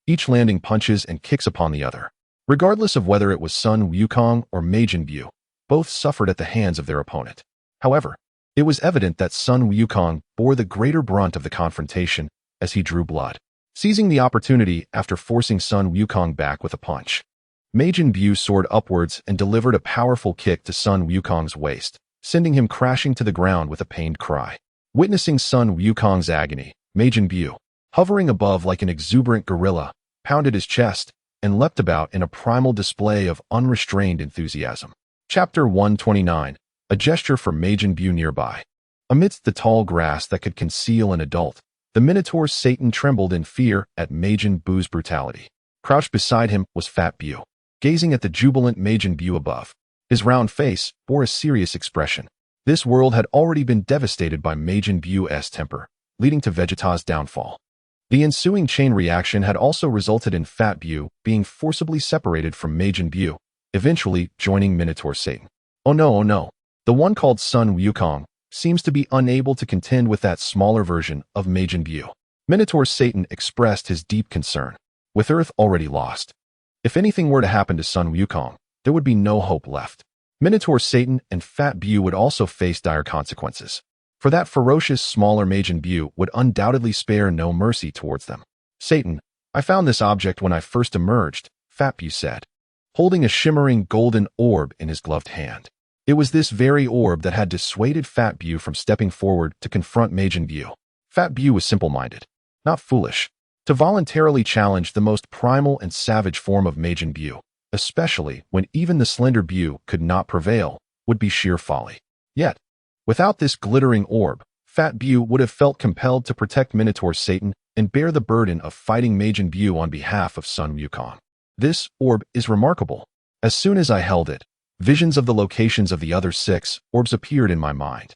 each landing punches and kicks upon the other. Regardless of whether it was Sun Wukong or Majin Buu, both suffered at the hands of their opponent. However, it was evident that Sun Wukong bore the greater brunt of the confrontation as he drew blood. Seizing the opportunity after forcing Sun Wukong back with a punch, Majin Buu soared upwards and delivered a powerful kick to Sun Wukong's waist, sending him crashing to the ground with a pained cry. Witnessing Sun Wukong's agony, Majin Buu, hovering above like an exuberant gorilla, pounded his chest and leapt about in a primal display of unrestrained enthusiasm. Chapter 129, a gesture for Majin Buu nearby. Amidst the tall grass that could conceal an adult, the Minotaur Satan trembled in fear at Majin Buu's brutality. Crouched beside him was Fat Buu, gazing at the jubilant Majin Buu above. His round face bore a serious expression. This world had already been devastated by Majin Buu's temper, leading to Vegeta's downfall. The ensuing chain reaction had also resulted in Fat Buu being forcibly separated from Majin Buu, eventually joining Minotaur Satan. Oh no. The one called Sun Wukong seems to be unable to contend with that smaller version of Majin Buu. Minotaur Satan expressed his deep concern. With Earth already lost, if anything were to happen to Sun Wukong, there would be no hope left. Minotaur Satan and Fat Buu would also face dire consequences. For that ferocious smaller Majin Buu would undoubtedly spare no mercy towards them. Satan, I found this object when I first emerged, Fat Buu said, holding a shimmering golden orb in his gloved hand. It was this very orb that had dissuaded Fat Buu from stepping forward to confront Majin Buu. Fat Buu was simple-minded, not foolish. To voluntarily challenge the most primal and savage form of Majin Buu, especially when even the slender Buu could not prevail, would be sheer folly. Yet, without this glittering orb, Fat Buu would have felt compelled to protect Minotaur Satan and bear the burden of fighting Majin Buu on behalf of Sun Wukong. This orb is remarkable. As soon as I held it, visions of the locations of the other 6 orbs appeared in my mind.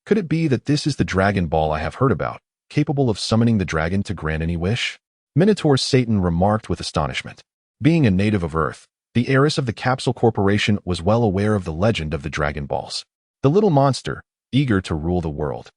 Could it be that this is the Dragon Ball I have heard about, capable of summoning the dragon to grant any wish? Minotaur Satan remarked with astonishment. Being a native of Earth, the heiress of the Capsule Corporation was well aware of the legend of the Dragon Balls. The little monster, eager to rule the world,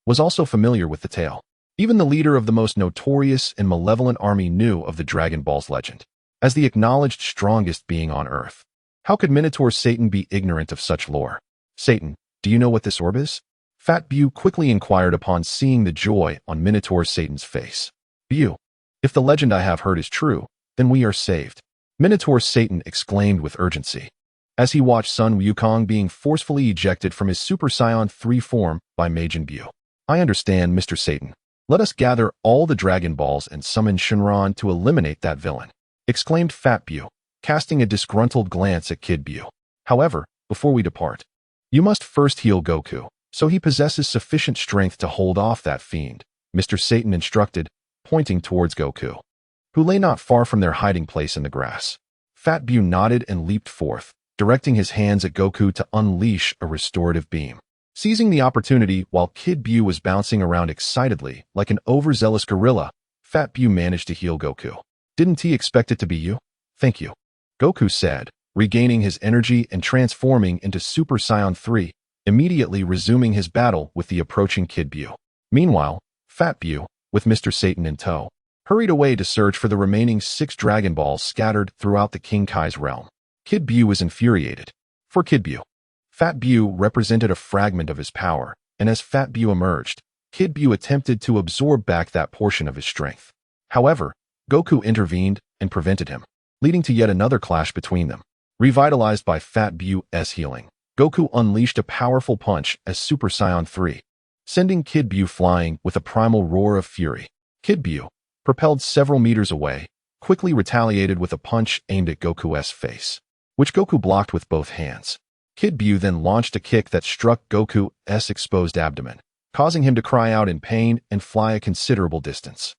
was also familiar with the tale. Even the leader of the most notorious and malevolent army knew of the Dragon Ball's legend, as the acknowledged strongest being on Earth. How could Minotaur Satan be ignorant of such lore? Satan, do you know what this orb is? Fat Buu quickly inquired upon seeing the joy on Minotaur Satan's face. Buu, if the legend I have heard is true, then we are saved. Minotaur Satan exclaimed with urgency, as he watched Sun Wukong being forcefully ejected from his Super Saiyan 3 form by Majin Buu. I understand, Mr. Satan. Let us gather all the Dragon Balls and summon Shenron to eliminate that villain, exclaimed Fat Buu, casting a disgruntled glance at Kid Buu. However, before we depart, you must first heal Goku, so he possesses sufficient strength to hold off that fiend, Mr. Satan instructed, pointing towards Goku, who lay not far from their hiding place in the grass. Fat Buu nodded and leaped forth, directing his hands at Goku to unleash a restorative beam. Seizing the opportunity while Kid Buu was bouncing around excitedly like an overzealous gorilla, Fat Buu managed to heal Goku. Didn't he expect it to be you? Thank you, Goku said, regaining his energy and transforming into Super Saiyan 3, immediately resuming his battle with the approaching Kid Buu. Meanwhile, Fat Buu, with Mr. Satan in tow, hurried away to search for the remaining 6 Dragon Balls scattered throughout the King Kai's realm. Kid Buu was infuriated. For Kid Buu, Fat Buu represented a fragment of his power, and as Fat Buu emerged, Kid Buu attempted to absorb back that portion of his strength. However, Goku intervened and prevented him, leading to yet another clash between them. Revitalized by Fat Buu's healing, Goku unleashed a powerful punch as Super Saiyan 3, sending Kid Buu flying with a primal roar of fury. Kid Buu, propelled several meters away, quickly retaliated with a punch aimed at Goku's face. which Goku blocked with both hands. Kid Buu then launched a kick that struck Goku's exposed abdomen, causing him to cry out in pain and fly a considerable distance.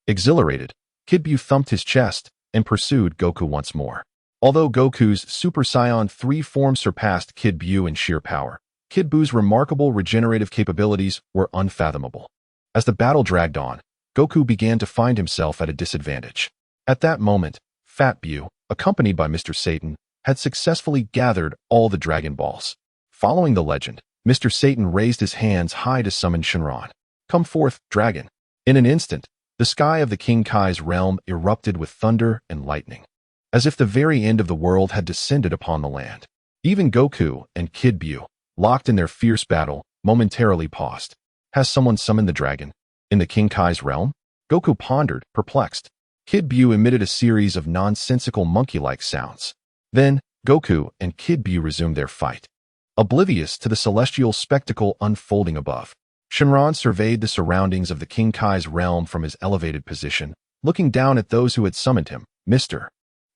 Exhilarated, Kid Buu thumped his chest and pursued Goku once more. Although Goku's Super Saiyan 3 form surpassed Kid Buu in sheer power, Kid Buu's remarkable regenerative capabilities were unfathomable. As the battle dragged on, Goku began to find himself at a disadvantage. At that moment, Fat Buu, accompanied by Mr. Satan, had successfully gathered all the Dragon Balls. Following the legend, Mr. Satan raised his hands high to summon Shenron. "Come forth, dragon." In an instant, the sky of the King Kai's realm erupted with thunder and lightning, as if the very end of the world had descended upon the land. Even Goku and Kid Buu, locked in their fierce battle, momentarily paused. Has someone summoned the dragon? In the King Kai's realm? Goku pondered, perplexed. Kid Buu emitted a series of nonsensical monkey-like sounds. Then, Goku and Kid Buu resumed their fight, oblivious to the celestial spectacle unfolding above. Shenron surveyed the surroundings of the King Kai's realm from his elevated position, looking down at those who had summoned him. Mr.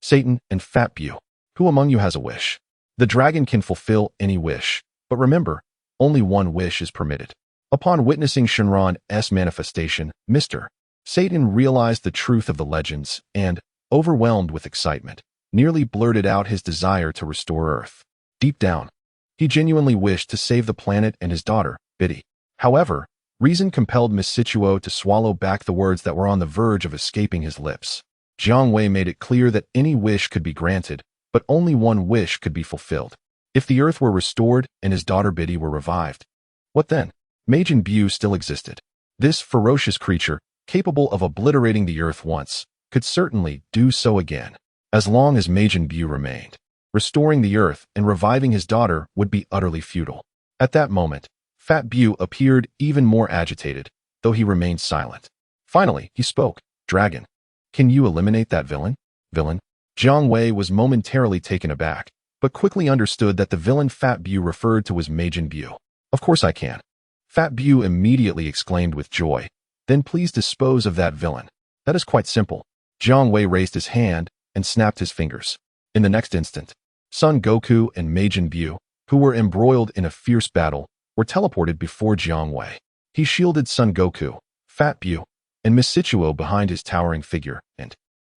Satan and Fat Buu, who among you has a wish? The dragon can fulfill any wish, but remember, only one wish is permitted. Upon witnessing Shenron's manifestation, Mr. Satan realized the truth of the legends and, overwhelmed with excitement, nearly blurted out his desire to restore Earth. Deep down, he genuinely wished to save the planet and his daughter, Biddy. However, reason compelled Miss Situo to swallow back the words that were on the verge of escaping his lips. Jiang Wei made it clear that any wish could be granted, but only one wish could be fulfilled. If the Earth were restored and his daughter Biddy were revived, what then? Majin Buu still existed. This ferocious creature, capable of obliterating the Earth once, could certainly do so again. As long as Majin Buu remained, restoring the Earth and reviving his daughter would be utterly futile. At that moment, Fat Buu appeared even more agitated, though he remained silent. Finally, he spoke. "Dragon, can you eliminate that villain?" "Villain?" Jiang Wei was momentarily taken aback, but quickly understood that the villain Fat Buu referred to was Majin Buu. "Of course I can." Fat Buu immediately exclaimed with joy. "Then please dispose of that villain." "That is quite simple." Jiang Wei raised his hand and snapped his fingers. In the next instant, Son Goku and Majin Buu, who were embroiled in a fierce battle, were teleported before Jiang Wei. He shielded Son Goku, Fat Buu, and Miss Situo behind his towering figure, and,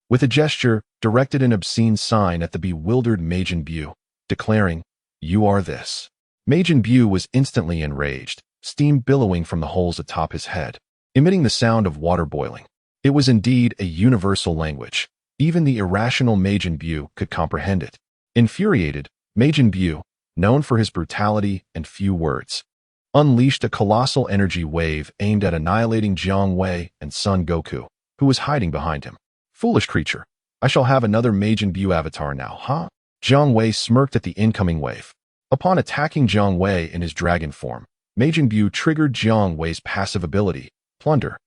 with a gesture, directed an obscene sign at the bewildered Majin Buu, declaring, "You are this." Majin Buu was instantly enraged, steam billowing from the holes atop his head, emitting the sound of water boiling. It was indeed a universal language. Even the irrational Majin Buu could comprehend it. Infuriated, Majin Buu, known for his brutality and few words, unleashed a colossal energy wave aimed at annihilating Jiang Wei and Son Goku, who was hiding behind him. "Foolish creature, I shall have another Majin Buu avatar now, huh?" Jiang Wei smirked at the incoming wave. Upon attacking Jiang Wei in his dragon form, Majin Buu triggered Jiang Wei's passive ability, Plunder,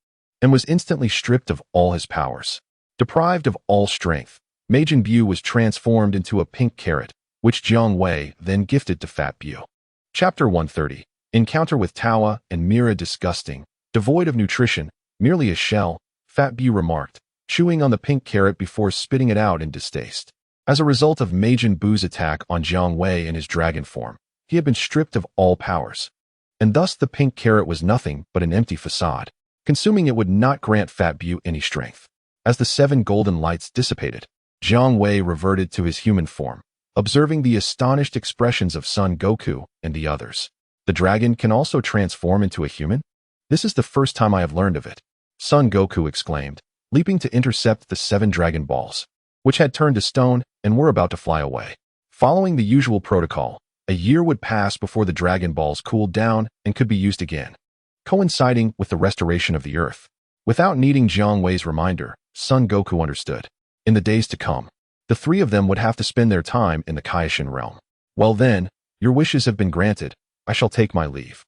and was instantly stripped of all his powers. Deprived of all strength, Majin Buu was transformed into a pink carrot, which Jiang Wei then gifted to Fat Buu. Chapter 130. Encounter with Tawa and Mira. Disgusting, devoid of nutrition, merely a shell, Fat Buu remarked, chewing on the pink carrot before spitting it out in distaste. As a result of Majin Buu's attack on Jiang Wei in his dragon form, he had been stripped of all powers, and thus the pink carrot was nothing but an empty facade. Consuming it would not grant Fat Buu any strength. As the 7 golden lights dissipated, Jiang Wei reverted to his human form, observing the astonished expressions of Son Goku and the others. "The dragon can also transform into a human? This is the first time I have learned of it," Son Goku exclaimed, leaping to intercept the 7 Dragon Balls, which had turned to stone and were about to fly away. Following the usual protocol, a year would pass before the Dragon Balls cooled down and could be used again, coinciding with the restoration of the Earth. Without needing Jiang Wei's reminder, Son Goku understood. In the days to come, the 3 of them would have to spend their time in the Kaio-ken realm. "Well then, your wishes have been granted. I shall take my leave."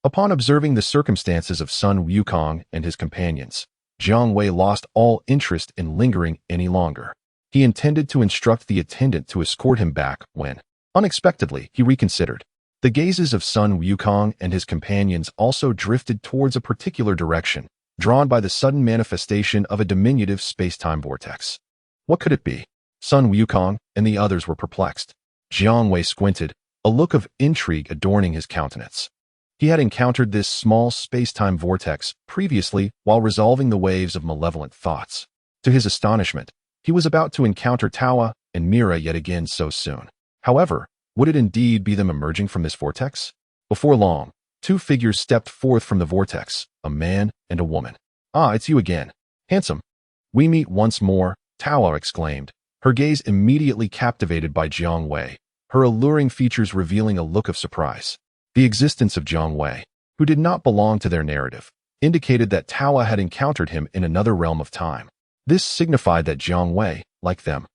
Upon observing the circumstances of Sun Wukong and his companions, Jiang Wei lost all interest in lingering any longer. He intended to instruct the attendant to escort him back when, unexpectedly, he reconsidered. The gazes of Sun Wukong and his companions also drifted towards a particular direction, drawn by the sudden manifestation of a diminutive space-time vortex. What could it be? Sun Wukong and the others were perplexed. Jiang Wei squinted, a look of intrigue adorning his countenance. He had encountered this small space-time vortex previously while resolving the waves of malevolent thoughts. To his astonishment, he was about to encounter Tawa and Mira yet again so soon. However, would it indeed be them emerging from this vortex? Before long, two figures stepped forth from the vortex, a man and a woman. "Ah, it's you again. Handsome. We meet once more," Tawa exclaimed, her gaze immediately captivated by Jiang Wei, her alluring features revealing a look of surprise. The existence of Jiang Wei, who did not belong to their narrative, indicated that Tawa had encountered him in another realm of time. This signified that Jiang Wei, like them,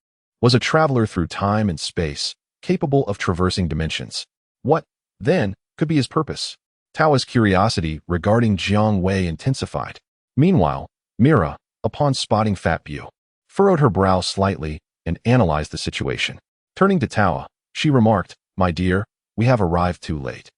was a traveler through time and space, capable of traversing dimensions. What, then, could be his purpose? Tawa's curiosity regarding Jiang Wei intensified. Meanwhile, Mira, upon spotting Fat Bu, furrowed her brow slightly and analyzed the situation. Turning to Tawa, she remarked, "My dear, we have arrived too late."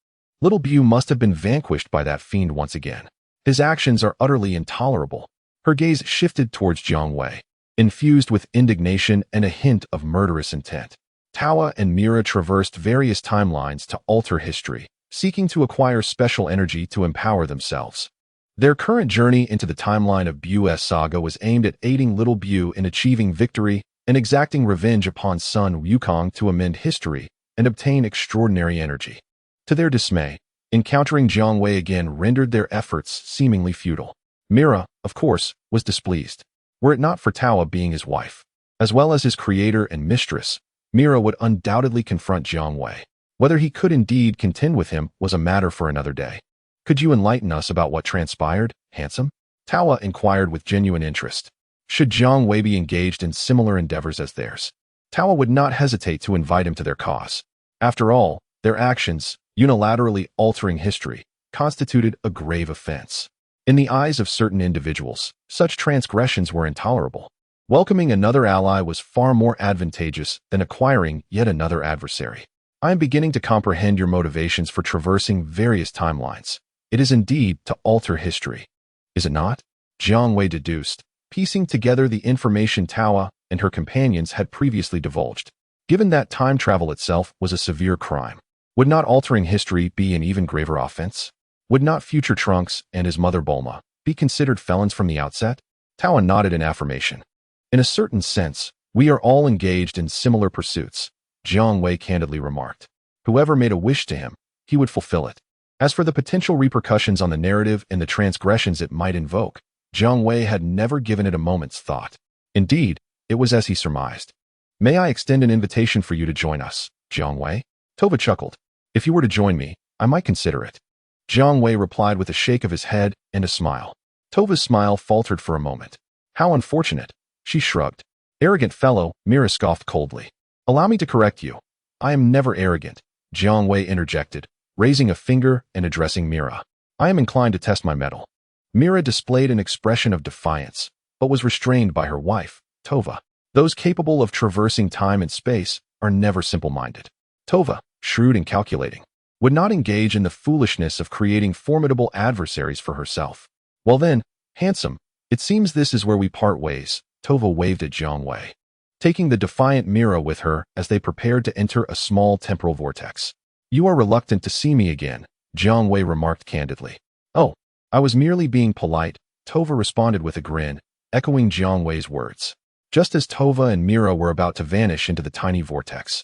Little Bu must have been vanquished by that fiend once again. His actions are utterly intolerable. Her gaze shifted towards Jiang Wei, infused with indignation and a hint of murderous intent. Tawa and Mira traversed various timelines to alter history, seeking to acquire special energy to empower themselves. Their current journey into the timeline of Bu's saga was aimed at aiding Little Bu in achieving victory and exacting revenge upon Sun Wukong to amend history and obtain extraordinary energy. To their dismay, encountering Jiang Wei again rendered their efforts seemingly futile. Mira, of course, was displeased. Were it not for Tawa being his wife, as well as his creator and mistress, Mira would undoubtedly confront Jiang Wei. Whether he could indeed contend with him was a matter for another day. "Could you enlighten us about what transpired, handsome?" Tawa inquired with genuine interest. Should Jiang Wei be engaged in similar endeavors as theirs, Tawa would not hesitate to invite him to their cause. After all, their actions, unilaterally altering history, constituted a grave offense. In the eyes of certain individuals, such transgressions were intolerable. Welcoming another ally was far more advantageous than acquiring yet another adversary. "I am beginning to comprehend your motivations for traversing various timelines. It is indeed to alter history, is it not?" Jiang Wei deduced, piecing together the information Tawa and her companions had previously divulged. Given that time travel itself was a severe crime, would not altering history be an even graver offense? Would not future Trunks and his mother Bulma be considered felons from the outset? Tawa nodded in affirmation. "In a certain sense, we are all engaged in similar pursuits," Jiang Wei candidly remarked. Whoever made a wish to him, he would fulfill it. As for the potential repercussions on the narrative and the transgressions it might invoke, Jiang Wei had never given it a moment's thought. Indeed, it was as he surmised. "May I extend an invitation for you to join us, Jiang Wei?" Tova chuckled. "If you were to join me, I might consider it." Jiang Wei replied with a shake of his head and a smile. Tova's smile faltered for a moment. "How unfortunate," she shrugged. "Arrogant fellow," Mira scoffed coldly. "Allow me to correct you. I am never arrogant," Jiang Wei interjected, raising a finger and addressing Mira. "I am inclined to test my mettle." Mira displayed an expression of defiance, but was restrained by her wife, Tova. Those capable of traversing time and space are never simple-minded. Tova, shrewd and calculating, would not engage in the foolishness of creating formidable adversaries for herself. "Well then, handsome, it seems this is where we part ways," Tova waved at Jiang Wei, taking the defiant Mira with her as they prepared to enter a small temporal vortex. "You are reluctant to see me again," Jiang Wei remarked candidly. "Oh, I was merely being polite," Tova responded with a grin, echoing Jiang Wei's words. Just as Tova and Mira were about to vanish into the tiny vortex,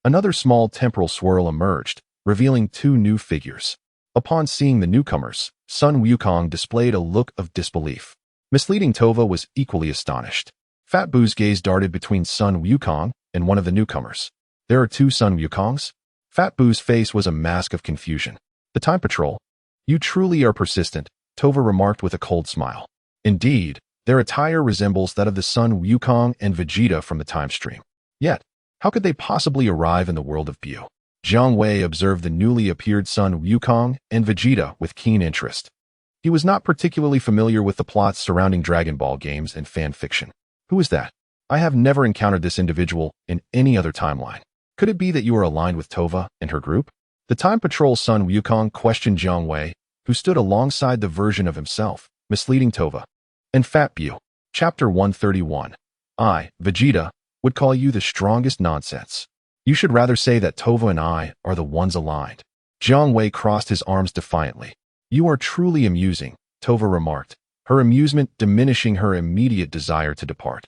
another small temporal swirl emerged, revealing two new figures. Upon seeing the newcomers, Sun Wukong displayed a look of disbelief. Misleading Tova was equally astonished. Fat Bu's gaze darted between Sun Wukong and one of the newcomers. "There are two Sun Wukongs?" Fat Bu's face was a mask of confusion. "The Time Patrol? You truly are persistent," Tova remarked with a cold smile. "Indeed, their attire resembles that of the Sun Wukong and Vegeta from the time stream. Yet, how could they possibly arrive in the world of Bu?" Jiang Wei observed the newly appeared Sun Wukong and Vegeta with keen interest. He was not particularly familiar with the plots surrounding Dragon Ball games and fan fiction. "Who is that? I have never encountered this individual in any other timeline. Could it be that you are aligned with Tova and her group?" The Time Patrol Sun Wukong questioned Jiang Wei, who stood alongside the version of himself, misleading Tova. And Fat Bu. Chapter 131. "I, Vegeta, would call you the strongest nonsense." You should rather say that Tova and I are the ones aligned. Jiang Wei crossed his arms defiantly. You are truly amusing, Tova remarked, her amusement diminishing her immediate desire to depart.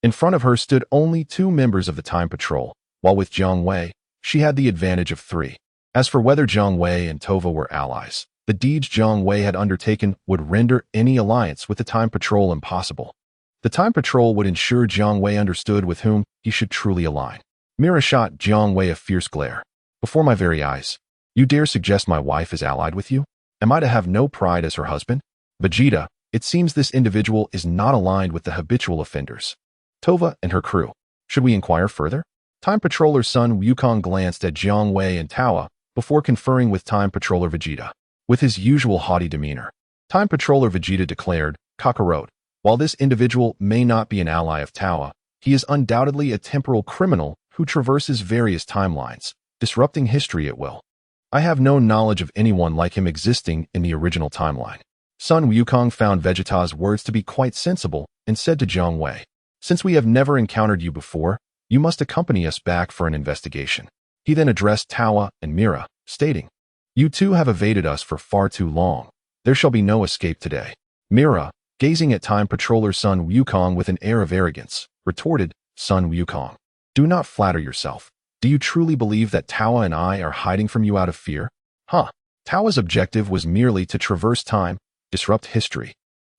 In front of her stood only 2 members of the Time Patrol, while with Jiang Wei, she had the advantage of 3. As for whether Jiang Wei and Tova were allies, the deeds Jiang Wei had undertaken would render any alliance with the Time Patrol impossible. The Time Patrol would ensure Jiang Wei understood with whom he should truly align. Mira shot Jiang Wei a fierce glare. Before my very eyes, you dare suggest my wife is allied with you? Am I to have no pride as her husband? Vegeta, it seems this individual is not aligned with the habitual offenders. Tova and her crew. Should we inquire further? Time Patroller Sun Wukong glanced at Jiang Wei and Taoa before conferring with Time Patroller Vegeta. With his usual haughty demeanor, Time Patroller Vegeta declared, Kakarot, while this individual may not be an ally of Taoa, he is undoubtedly a temporal criminal who traverses various timelines, disrupting history at will. I have no knowledge of anyone like him existing in the original timeline. Sun Wukong found Vegeta's words to be quite sensible and said to Jiang Wei, since we have never encountered you before, you must accompany us back for an investigation. He then addressed Taoa and Mira, stating, you two have evaded us for far too long. There shall be no escape today. Mira, gazing at Time Patroller Sun Wukong with an air of arrogance, retorted, Sun Wukong, do not flatter yourself. Do you truly believe that Taoa and I are hiding from you out of fear? Taoa's objective was merely to traverse time, disrupt history,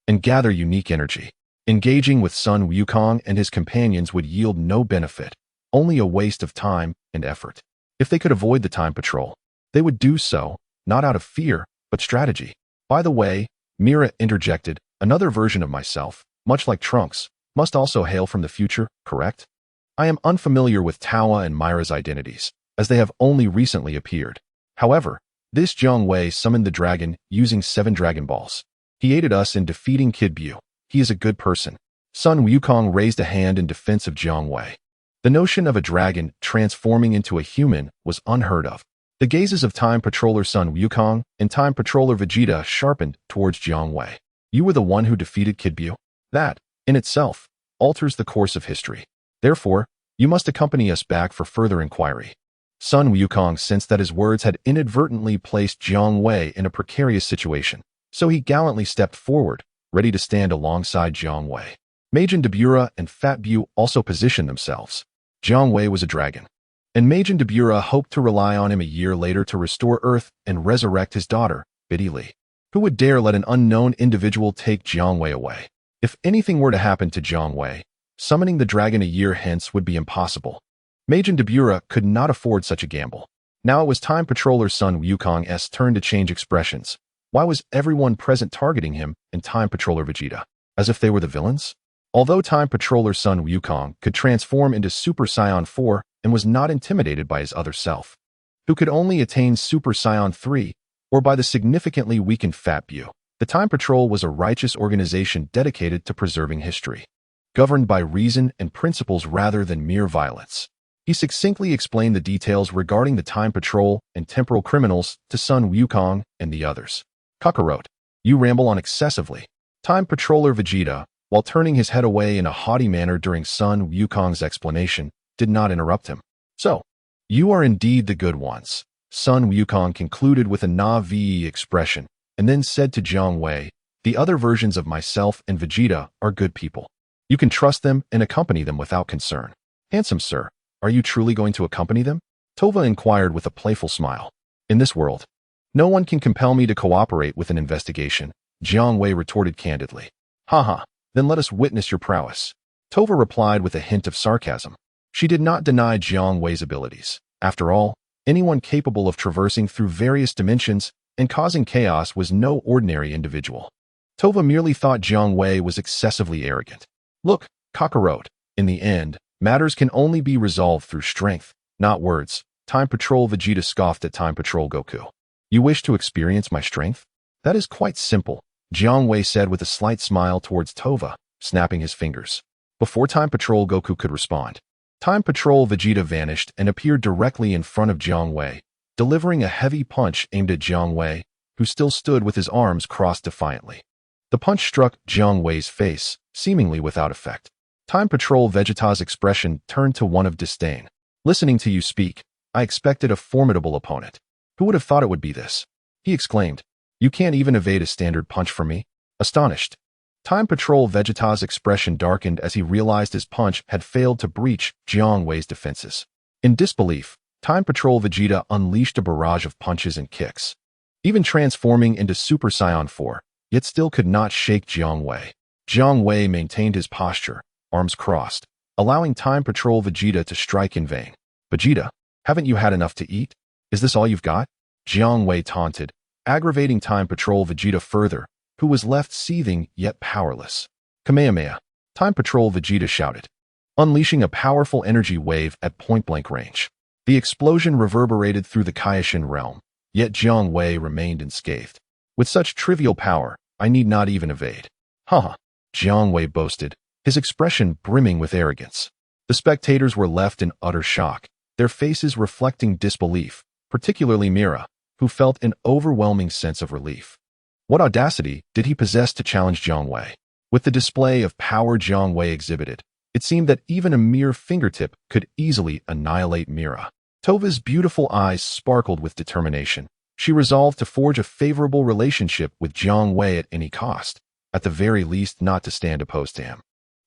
and gather unique energy. Engaging with Sun Wukong and his companions would yield no benefit, only a waste of time and effort. If they could avoid the Time Patrol, they would do so, not out of fear, but strategy. By the way, Mira interjected, another version of myself, much like Trunks, must also hail from the future, correct? I am unfamiliar with Taoa and Mira's identities, as they have only recently appeared. However, this Jiang Wei summoned the dragon using 7 Dragon Balls. He aided us in defeating Kid Buu. He is a good person. Sun Wukong raised a hand in defense of Jiang Wei. The notion of a dragon transforming into a human was unheard of. The gazes of Time Patroller Sun Wukong and Time Patroller Vegeta sharpened towards Jiang Wei. You were the one who defeated Kid Buu. That, in itself, alters the course of history. Therefore, you must accompany us back for further inquiry. Sun Wukong sensed that his words had inadvertently placed Jiang Wei in a precarious situation, so he gallantly stepped forward, ready to stand alongside Jiang Wei. Majin Dabura and Fat Buu also positioned themselves. Jiang Wei was a dragon, and Majin Dabura hoped to rely on him a year later to restore Earth and resurrect his daughter, Biddy Li. Who would dare let an unknown individual take Jiang Wei away? If anything were to happen to Jiang Wei, summoning the dragon a year hence would be impossible. Majin Dabura could not afford such a gamble. Now it was Time Patroller Sun Wukong's turn to change expressions. Why was everyone present targeting him and Time Patroller Vegeta? As if they were the villains? Although Time Patroller Sun Wukong could transform into Super Saiyan 4 and was not intimidated by his other self, who could only attain Super Saiyan 3, or by the significantly weakened Fat Buu, the Time Patrol was a righteous organization dedicated to preserving history, governed by reason and principles rather than mere violence. He succinctly explained the details regarding the Time Patrol and temporal criminals to Sun Wukong and the others. Kakarot, you ramble on excessively. Time Patroller Vegeta, while turning his head away in a haughty manner during Sun Wukong's explanation, did not interrupt him. So, you are indeed the good ones. Sun Wukong concluded with a na-ve expression, and then said to Jiang Wei, the other versions of myself and Vegeta are good people. You can trust them and accompany them without concern. Handsome sir, are you truly going to accompany them? Tova inquired with a playful smile. In this world, no one can compel me to cooperate with an investigation, Jiang Wei retorted candidly. Haha, then let us witness your prowess. Tova replied with a hint of sarcasm. She did not deny Jiang Wei's abilities. After all, anyone capable of traversing through various dimensions and causing chaos was no ordinary individual. Tova merely thought Jiang Wei was excessively arrogant. Look, Kakarot, in the end, matters can only be resolved through strength, not words. Time Patrol Vegeta scoffed at Time Patrol Goku. You wish to experience my strength? That is quite simple, Jiang Wei said with a slight smile towards Tova, snapping his fingers. Before Time Patrol Goku could respond, Time Patrol Vegeta vanished and appeared directly in front of Jiang Wei, delivering a heavy punch aimed at Jiang Wei, who still stood with his arms crossed defiantly. The punch struck Jiang Wei's face, seemingly without effect. Time Patrol Vegeta's expression turned to one of disdain. Listening to you speak, I expected a formidable opponent. Who would have thought it would be this? He exclaimed. You can't even evade a standard punch from me? Astonished. Time Patrol Vegeta's expression darkened as he realized his punch had failed to breach Jiang Wei's defenses. In disbelief, Time Patrol Vegeta unleashed a barrage of punches and kicks. Even transforming into Super Saiyan 4, yet still could not shake Jiang Wei. Jiang Wei maintained his posture, arms crossed, allowing Time Patrol Vegeta to strike in vain. Vegeta, haven't you had enough to eat? Is this all you've got? Jiang Wei taunted, aggravating Time Patrol Vegeta further, who was left seething yet powerless. Kamehameha, Time Patrol Vegeta shouted, unleashing a powerful energy wave at point-blank range. The explosion reverberated through the Kaio-ken realm, yet Jiang Wei remained unscathed. With such trivial power, I need not even evade. Haha, Jiang Wei boasted, his expression brimming with arrogance. The spectators were left in utter shock, their faces reflecting disbelief, particularly Mira, who felt an overwhelming sense of relief. What audacity did he possess to challenge Jiang Wei? With the display of power Jiang Wei exhibited, it seemed that even a mere fingertip could easily annihilate Mira. Tova's beautiful eyes sparkled with determination. She resolved to forge a favorable relationship with Jiang Wei at any cost, at the very least not to stand opposed to him.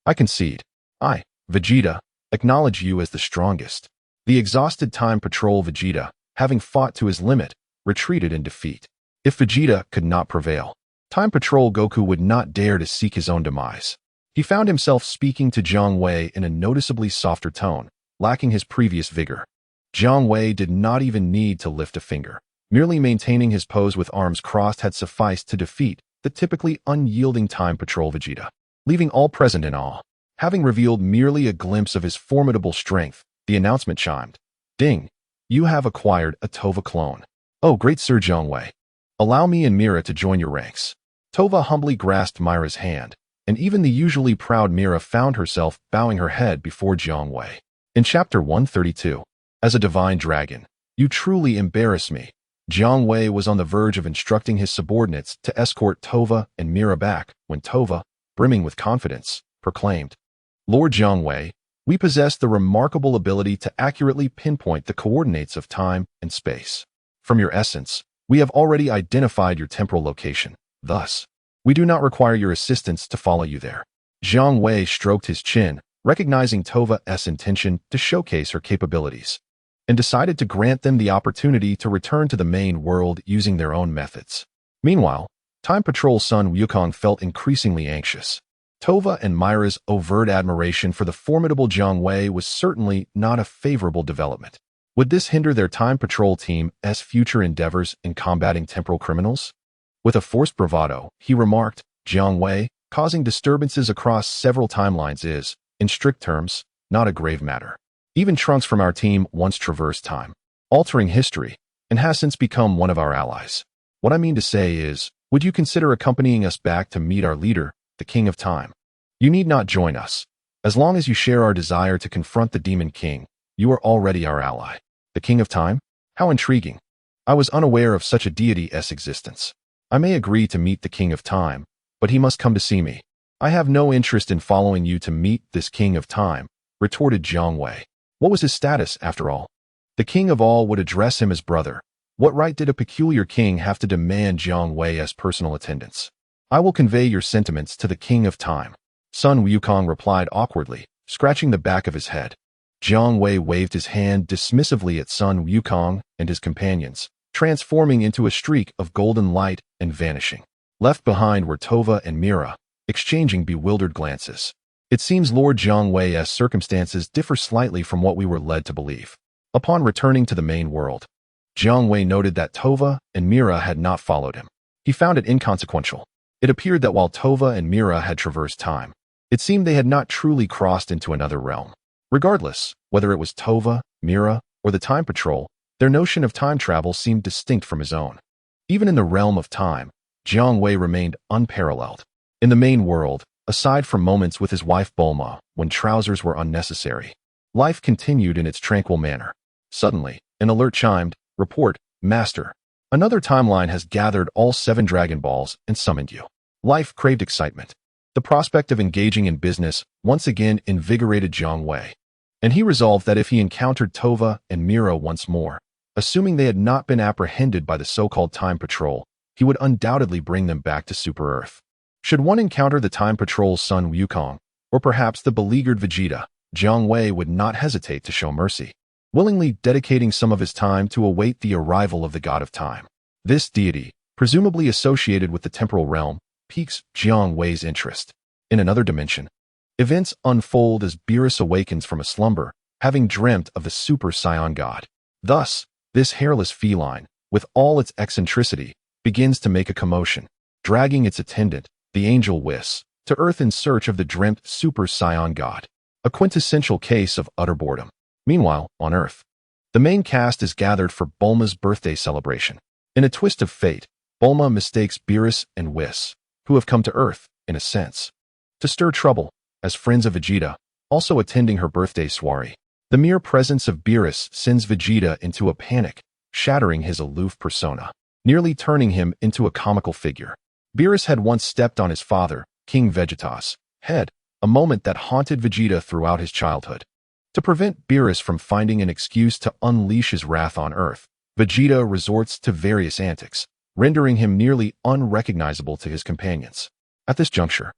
I concede. I, Vegeta, acknowledge you as the strongest. The exhausted Time Patrol Vegeta, having fought to his limit, retreated in defeat. If Vegeta could not prevail, Time Patrol Goku would not dare to seek his own demise. He found himself speaking to Jiang Wei in a noticeably softer tone, lacking his previous vigor. Jiang Wei did not even need to lift a finger. Merely maintaining his pose with arms crossed had sufficed to defeat the typically unyielding Time Patrol Vegeta, leaving all present in awe. Having revealed merely a glimpse of his formidable strength, the announcement chimed. Ding! You have acquired a Tova clone. Oh, great Sir Jiang Wei. Allow me and Mira to join your ranks. Tova humbly grasped Mira's hand, and even the usually proud Mira found herself bowing her head before Jiang Wei. In Chapter 132, as a divine dragon, you truly embarrass me. Jiang Wei was on the verge of instructing his subordinates to escort Tova and Mira back when Tova, brimming with confidence, proclaimed, Lord Jiang Wei, we possess the remarkable ability to accurately pinpoint the coordinates of time and space. From your essence, we have already identified your temporal location. Thus, we do not require your assistance to follow you there. Jiang Wei stroked his chin, recognizing Tova's intention to showcase her capabilities, and decided to grant them the opportunity to return to the main world using their own methods. Meanwhile, Time Patrol Sun Wukong felt increasingly anxious. Tova and Mira's overt admiration for the formidable Jiang Wei was certainly not a favorable development. Would this hinder their Time Patrol team's future endeavors in combating temporal criminals? With a forced bravado, he remarked, Jiang Wei, causing disturbances across several timelines is, in strict terms, not a grave matter. Even Trunks from our team once traversed time, altering history, and has since become one of our allies. What I mean to say is, would you consider accompanying us back to meet our leader, the King of Time? You need not join us. As long as you share our desire to confront the Demon King, you are already our ally. The King of Time? How intriguing. I was unaware of such a deity's existence. I may agree to meet the King of Time, but he must come to see me. I have no interest in following you to meet this King of Time, retorted Jiang Wei. What was his status, after all? The King of all would address him as brother. What right did a peculiar king have to demand Jiang Wei's personal attendance? I will convey your sentiments to the King of Time. Sun Wukong replied awkwardly, scratching the back of his head. Jiang Wei waved his hand dismissively at Sun Wukong and his companions, transforming into a streak of golden light and vanishing. Left behind were Tova and Mira, exchanging bewildered glances. It seems Lord Jiang Wei's circumstances differ slightly from what we were led to believe. Upon returning to the main world, Jiang Wei noted that Tova and Mira had not followed him. He found it inconsequential. It appeared that while Tova and Mira had traversed time, it seemed they had not truly crossed into another realm. Regardless, whether it was Tova, Mira, or the Time Patrol, their notion of time travel seemed distinct from his own. Even in the realm of time, Jiang Wei remained unparalleled. In the main world, aside from moments with his wife Bulma, when trousers were unnecessary, life continued in its tranquil manner. Suddenly, an alert chimed, Report, Master. Another timeline has gathered all 7 Dragon Balls and summoned you. Life craved excitement. The prospect of engaging in business once again invigorated Jiang Wei. and he resolved that if he encountered Tova and Mira once more, assuming they had not been apprehended by the so-called Time Patrol, he would undoubtedly bring them back to Super Earth. Should one encounter the Time Patrol's son Wukong, or perhaps the beleaguered Vegeta, Jiang Wei would not hesitate to show mercy, willingly dedicating some of his time to await the arrival of the God of Time. This deity, presumably associated with the temporal realm, piques Jiang Wei's interest. In another dimension, events unfold as Beerus awakens from a slumber, having dreamt of the Super Saiyan God. Thus, this hairless feline, with all its eccentricity, begins to make a commotion, dragging its attendant, the angel Whis, to Earth in search of the dreamt Super Saiyan God. A quintessential case of utter boredom. Meanwhile, on Earth, the main cast is gathered for Bulma's birthday celebration. In a twist of fate, Bulma mistakes Beerus and Whis, who have come to Earth, in a sense, to stir trouble, as friends of Vegeta, also attending her birthday soiree. The mere presence of Beerus sends Vegeta into a panic, shattering his aloof persona, nearly turning him into a comical figure. Beerus had once stepped on his father, King Vegeta's, head, a moment that haunted Vegeta throughout his childhood. To prevent Beerus from finding an excuse to unleash his wrath on Earth, Vegeta resorts to various antics, rendering him nearly unrecognizable to his companions. At this juncture,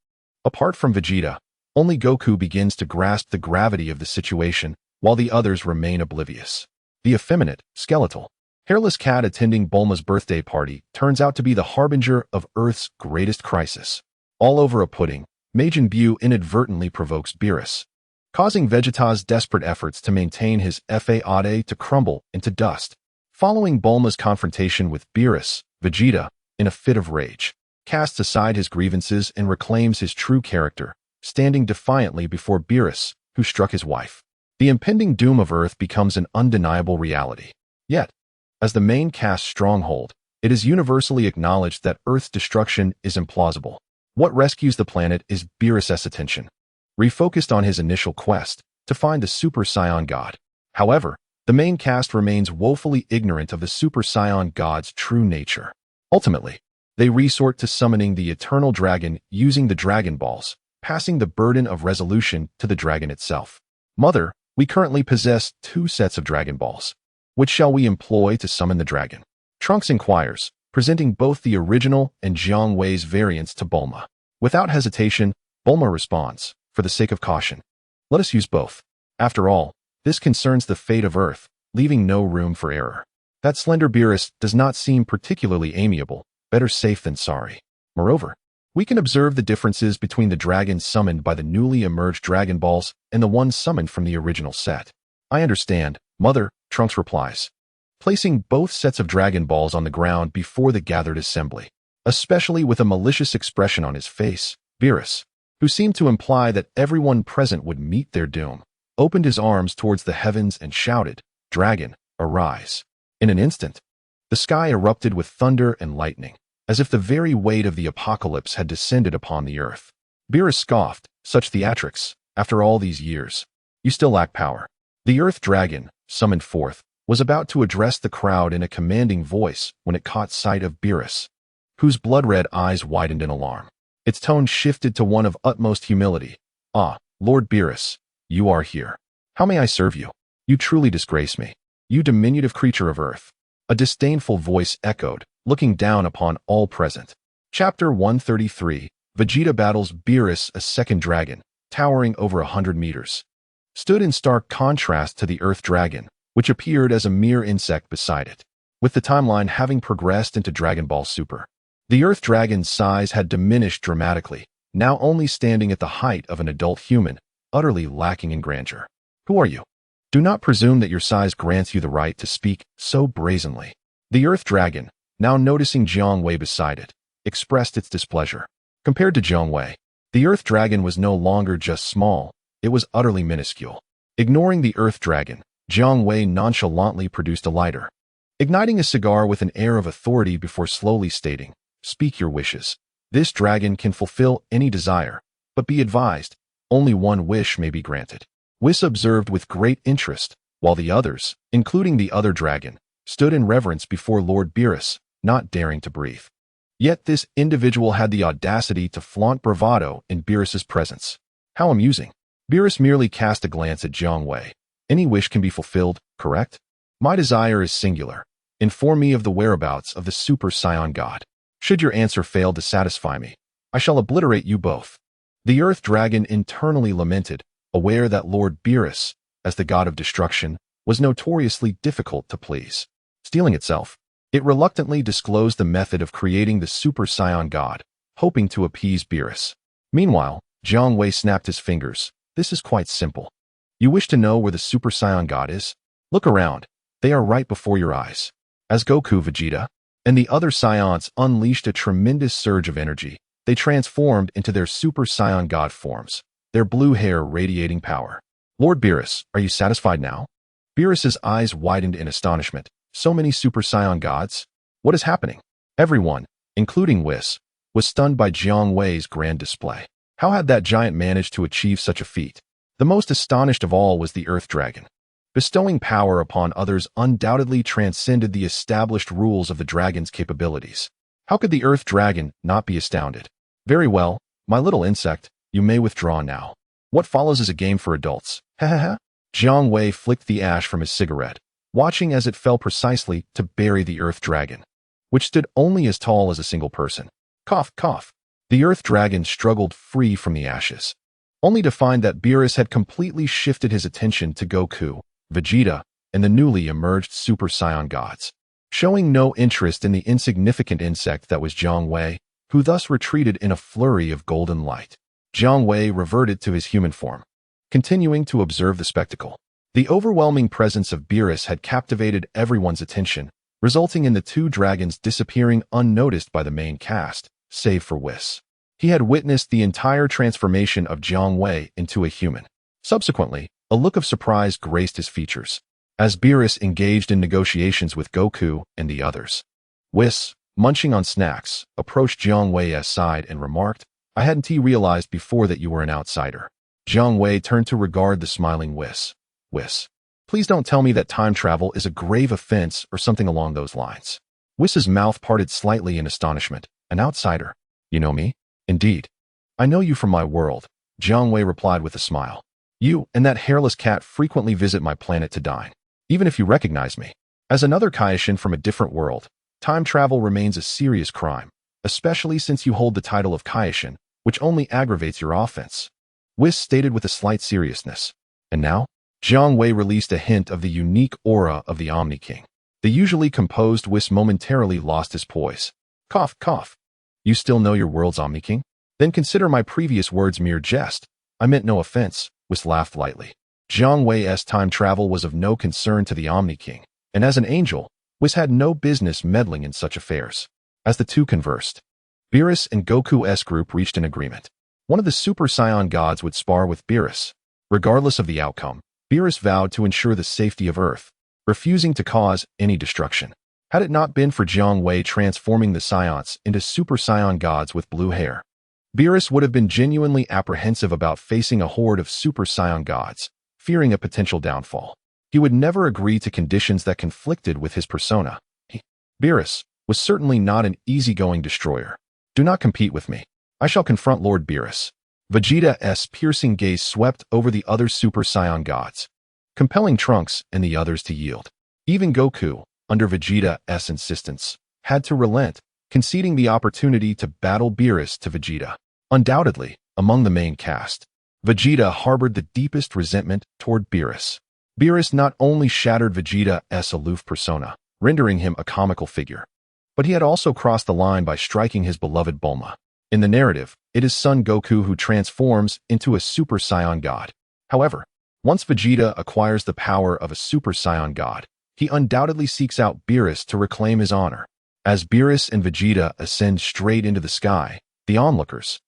apart from Vegeta, only Goku begins to grasp the gravity of the situation, while the others remain oblivious. The effeminate, skeletal, hairless cat attending Bulma's birthday party turns out to be the harbinger of Earth's greatest crisis. All over a pudding, Majin Buu inadvertently provokes Beerus, causing Vegeta's desperate efforts to maintain his Fade to crumble into dust. Following Bulma's confrontation with Beerus, Vegeta, in a fit of rage, casts aside his grievances and reclaims his true character, standing defiantly before Beerus, who struck his wife. The impending doom of Earth becomes an undeniable reality. Yet, as the main cast's stronghold, it is universally acknowledged that Earth's destruction is implausible. What rescues the planet is Beerus' attention, refocused on his initial quest to find the Super Saiyan God. However, the main cast remains woefully ignorant of the Super Saiyan God's true nature. Ultimately, they resort to summoning the Eternal Dragon using the Dragon Balls, passing the burden of resolution to the dragon itself. Mother, we currently possess 2 sets of Dragon Balls. Which shall we employ to summon the dragon? Trunks inquires, presenting both the original and Jiang Wei's variants to Bulma. Without hesitation, Bulma responds, for the sake of caution, let us use both. After all, this concerns the fate of Earth, leaving no room for error. That slender Beerus does not seem particularly amiable, better safe than sorry. Moreover, we can observe the differences between the dragons summoned by the newly emerged Dragon Balls and the ones summoned from the original set. I understand, Mother, Trunks replies, placing both sets of Dragon Balls on the ground before the gathered assembly. Especially with a malicious expression on his face, Beerus, who seemed to imply that everyone present would meet their doom, opened his arms towards the heavens and shouted, "Dragon, arise." In an instant, the sky erupted with thunder and lightning, as if the very weight of the apocalypse had descended upon the earth. Beerus scoffed, such theatrics, after all these years. You still lack power. The Earth Dragon, summoned forth, was about to address the crowd in a commanding voice when it caught sight of Beerus, whose blood-red eyes widened in alarm. Its tone shifted to one of utmost humility. Ah, Lord Beerus, you are here. How may I serve you? You truly disgrace me, you diminutive creature of Earth. A disdainful voice echoed, looking down upon all present. Chapter 133, Vegeta battles Beerus, a second dragon, towering over 100 meters. Stood in stark contrast to the Earth Dragon, which appeared as a mere insect beside it. With the timeline having progressed into Dragon Ball Super, the Earth Dragon's size had diminished dramatically, now only standing at the height of an adult human, utterly lacking in grandeur. Who are you? Do not presume that your size grants you the right to speak so brazenly. The Earth Dragon, now noticing Jiang Wei beside it, expressed its displeasure. Compared to Jiang Wei, the Earth Dragon was no longer just small, it was utterly minuscule. Ignoring the Earth Dragon, Jiang Wei nonchalantly produced a lighter, igniting a cigar with an air of authority before slowly stating, "Speak your wishes. This dragon can fulfill any desire, but be advised, only one wish may be granted." Whis observed with great interest, while the others, including the other dragon, stood in reverence before Lord Beerus, not daring to breathe. Yet this individual had the audacity to flaunt bravado in Beerus's presence. How amusing. Beerus merely cast a glance at Jiang Wei. Any wish can be fulfilled, correct? My desire is singular. Inform me of the whereabouts of the Super Saiyan God. Should your answer fail to satisfy me, I shall obliterate you both. The Earth Dragon internally lamented, aware that Lord Beerus, as the god of destruction, was notoriously difficult to please. Steeling itself, it reluctantly disclosed the method of creating the Super Saiyan God, hoping to appease Beerus. Meanwhile, Jiang Wei snapped his fingers. This is quite simple. You wish to know where the Super Saiyan God is? Look around. They are right before your eyes. As Goku, Vegeta, and the other Saiyans unleashed a tremendous surge of energy, they transformed into their Super Saiyan God forms, their blue hair radiating power. Lord Beerus, are you satisfied now? Beerus's eyes widened in astonishment. So many Super Saiyan gods? What is happening? Everyone, including Whis, was stunned by Jiang Wei's grand display. How had that giant managed to achieve such a feat? The most astonished of all was the Earth Dragon. Bestowing power upon others undoubtedly transcended the established rules of the dragon's capabilities. How could the Earth Dragon not be astounded? Very well, my little insect, you may withdraw now. What follows is a game for adults. Ha ha ha. Jiang Wei flicked the ash from his cigarette, watching as it fell precisely to bury the Earth Dragon, which stood only as tall as a single person. Cough, cough. The Earth Dragon struggled free from the ashes, only to find that Beerus had completely shifted his attention to Goku, Vegeta, and the newly emerged Super Saiyan gods, showing no interest in the insignificant insect that was Jiang Wei, who thus retreated in a flurry of golden light. Jiang Wei reverted to his human form, continuing to observe the spectacle. The overwhelming presence of Beerus had captivated everyone's attention, resulting in the two dragons disappearing unnoticed by the main cast, save for Whis. He had witnessed the entire transformation of Jiang Wei into a human. Subsequently, a look of surprise graced his features, as Beerus engaged in negotiations with Goku and the others. Whis, munching on snacks, approached Jiang Wei's side and remarked, I hadn't realized before that you were an outsider. Jiang Wei turned to regard the smiling Whis. Whis, please don't tell me that time travel is a grave offense or something along those lines. Whis's mouth parted slightly in astonishment. An outsider? You know me? Indeed. I know you from my world, Jiang Wei replied with a smile. You and that hairless cat frequently visit my planet to dine. Even if you recognize me as another Kaio-ken from a different world, time travel remains a serious crime, especially since you hold the title of Kaio-ken, which only aggravates your offense. Whis stated with a slight seriousness. And now? Jiang Wei released a hint of the unique aura of the Omni King. The usually composed Whis momentarily lost his poise. Cough, cough. You still know your world's Omni King? Then consider my previous words mere jest. I meant no offense, Whis laughed lightly. Jiang Wei's time travel was of no concern to the Omni King, and as an angel, Whis had no business meddling in such affairs. As the two conversed, Beerus and Goku's group reached an agreement. One of the Super Saiyan gods would spar with Beerus. Regardless of the outcome, Beerus vowed to ensure the safety of Earth, refusing to cause any destruction. Had it not been for Jiang Wei transforming the Saiyans into Super Saiyan gods with blue hair, Beerus would have been genuinely apprehensive about facing a horde of Super Saiyan gods, fearing a potential downfall. He would never agree to conditions that conflicted with his persona. Beerus was certainly not an easygoing destroyer. Do not compete with me. I shall confront Lord Beerus. Vegeta's piercing gaze swept over the other Super Saiyan gods, compelling Trunks and the others to yield. Even Goku, under Vegeta's insistence, had to relent, conceding the opportunity to battle Beerus to Vegeta. Undoubtedly, among the main cast, Vegeta harbored the deepest resentment toward Beerus. Beerus not only shattered Vegeta's aloof persona, rendering him a comical figure, but he had also crossed the line by striking his beloved Bulma. In the narrative, it is son Goku who transforms into a Super Saiyan God. However, once Vegeta acquires the power of a Super Saiyan God, he undoubtedly seeks out Beerus to reclaim his honor. As Beerus and Vegeta ascend straight into the sky, the onlookers,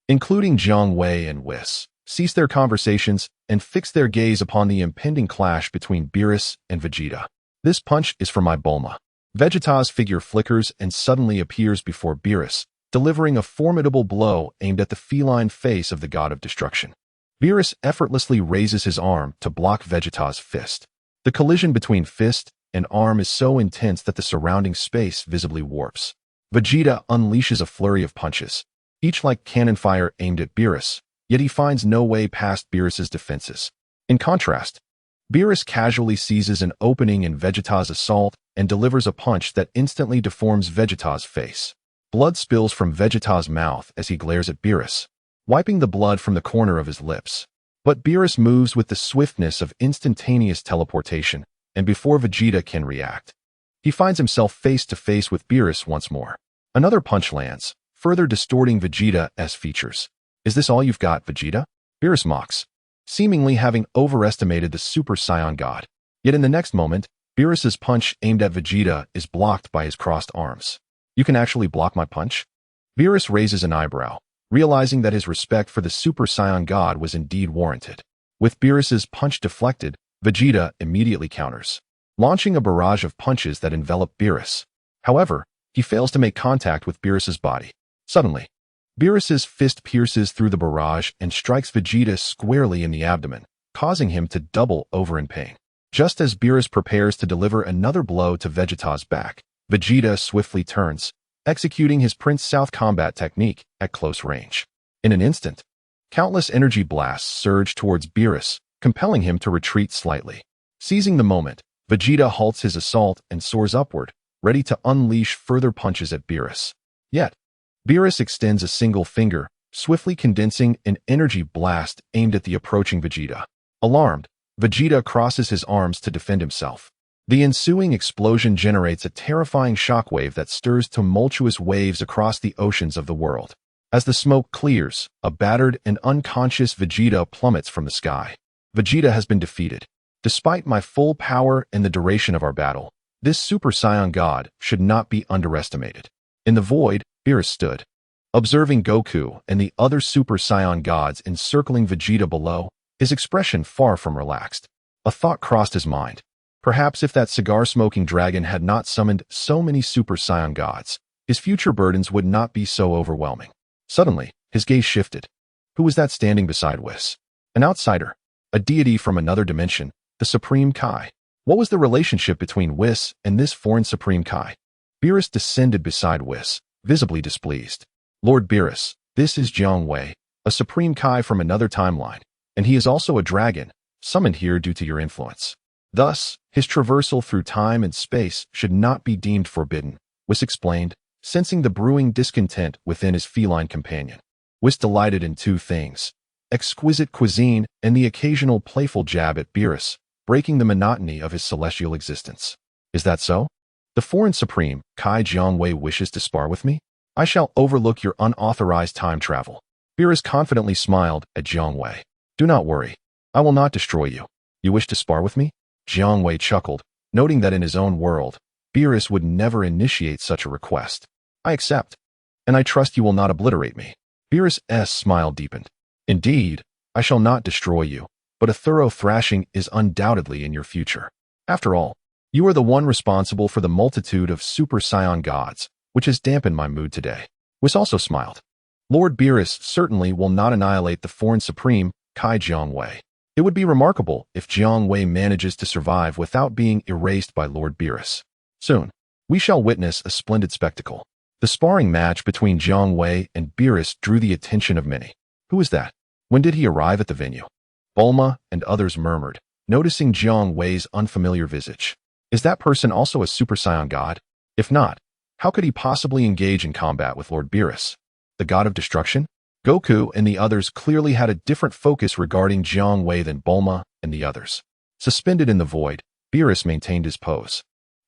including Jiang Wei and Whis, cease their conversations and fix their gaze upon the impending clash between Beerus and Vegeta. This punch is for my Bulma. Vegeta's figure flickers and suddenly appears before Beerus, delivering a formidable blow aimed at the feline face of the god of destruction. Beerus effortlessly raises his arm to block Vegeta's fist. The collision between fist and arm is so intense that the surrounding space visibly warps. Vegeta unleashes a flurry of punches, each like cannon fire aimed at Beerus, yet he finds no way past Beerus's defenses. In contrast, Beerus casually seizes an opening in Vegeta's assault and delivers a punch that instantly deforms Vegeta's face. Blood spills from Vegeta's mouth as he glares at Beerus, wiping the blood from the corner of his lips. But Beerus moves with the swiftness of instantaneous teleportation, and before Vegeta can react, he finds himself face to face with Beerus once more. Another punch lands, further distorting Vegeta's features. "Is this all you've got, Vegeta?" Beerus mocks, seemingly having overestimated the Super Saiyan God. Yet in the next moment, Beerus's punch aimed at Vegeta is blocked by his crossed arms. "You can actually block my punch?" Beerus raises an eyebrow, realizing that his respect for the Super Saiyan God was indeed warranted. With Beerus's punch deflected, Vegeta immediately counters, launching a barrage of punches that envelop Beerus. However, he fails to make contact with Beerus's body. Suddenly, Beerus's fist pierces through the barrage and strikes Vegeta squarely in the abdomen, causing him to double over in pain. Just as Beerus prepares to deliver another blow to Vegeta's back, Vegeta swiftly turns, executing his Prince South combat technique at close range. In an instant, countless energy blasts surge towards Beerus, compelling him to retreat slightly. Seizing the moment, Vegeta halts his assault and soars upward, ready to unleash further punches at Beerus. Yet, Beerus extends a single finger, swiftly condensing an energy blast aimed at the approaching Vegeta. Alarmed, Vegeta crosses his arms to defend himself. The ensuing explosion generates a terrifying shockwave that stirs tumultuous waves across the oceans of the world. As the smoke clears, a battered and unconscious Vegeta plummets from the sky. Vegeta has been defeated. Despite my full power and the duration of our battle, this Super Saiyan God should not be underestimated. In the void, Beerus stood, observing Goku and the other Super Saiyan gods encircling Vegeta below, his expression far from relaxed. A thought crossed his mind. Perhaps if that cigar-smoking dragon had not summoned so many Super Saiyan gods, his future burdens would not be so overwhelming. Suddenly, his gaze shifted. Who was that standing beside Whis? An outsider, a deity from another dimension, the Supreme Kai. What was the relationship between Whis and this foreign Supreme Kai? Beerus descended beside Whis, visibly displeased. "Lord Beerus, this is Jiang Wei, a Supreme Kai from another timeline, and he is also a dragon, summoned here due to your influence. Thus, his traversal through time and space should not be deemed forbidden," Whis explained, sensing the brewing discontent within his feline companion. Whis delighted in two things: exquisite cuisine and the occasional playful jab at Beerus, breaking the monotony of his celestial existence. "Is that so? The foreign Supreme Kai Jiang Wei wishes to spar with me? I shall overlook your unauthorized time travel." Beerus confidently smiled at Jiang Wei. "Do not worry. I will not destroy you. You wish to spar with me?" Jiang Wei chuckled, noting that in his own world, Beerus would never initiate such a request. "I accept, and I trust you will not obliterate me." Beerus' smile deepened. "Indeed, I shall not destroy you, but a thorough thrashing is undoubtedly in your future. After all, you are the one responsible for the multitude of Super Saiyan gods, which has dampened my mood today." Whis also smiled. "Lord Beerus certainly will not annihilate the foreign Supreme Kai Jiang Wei. It would be remarkable if Jiang Wei manages to survive without being erased by Lord Beerus. Soon, we shall witness a splendid spectacle." The sparring match between Jiang Wei and Beerus drew the attention of many. Who is that? When did he arrive at the venue? Bulma and others murmured, noticing Jiang Wei's unfamiliar visage. Is that person also a Super Saiyan God? If not, how could he possibly engage in combat with Lord Beerus, the god of destruction? Goku and the others clearly had a different focus regarding Jiang Wei than Bulma and the others. Suspended in the void, Beerus maintained his pose,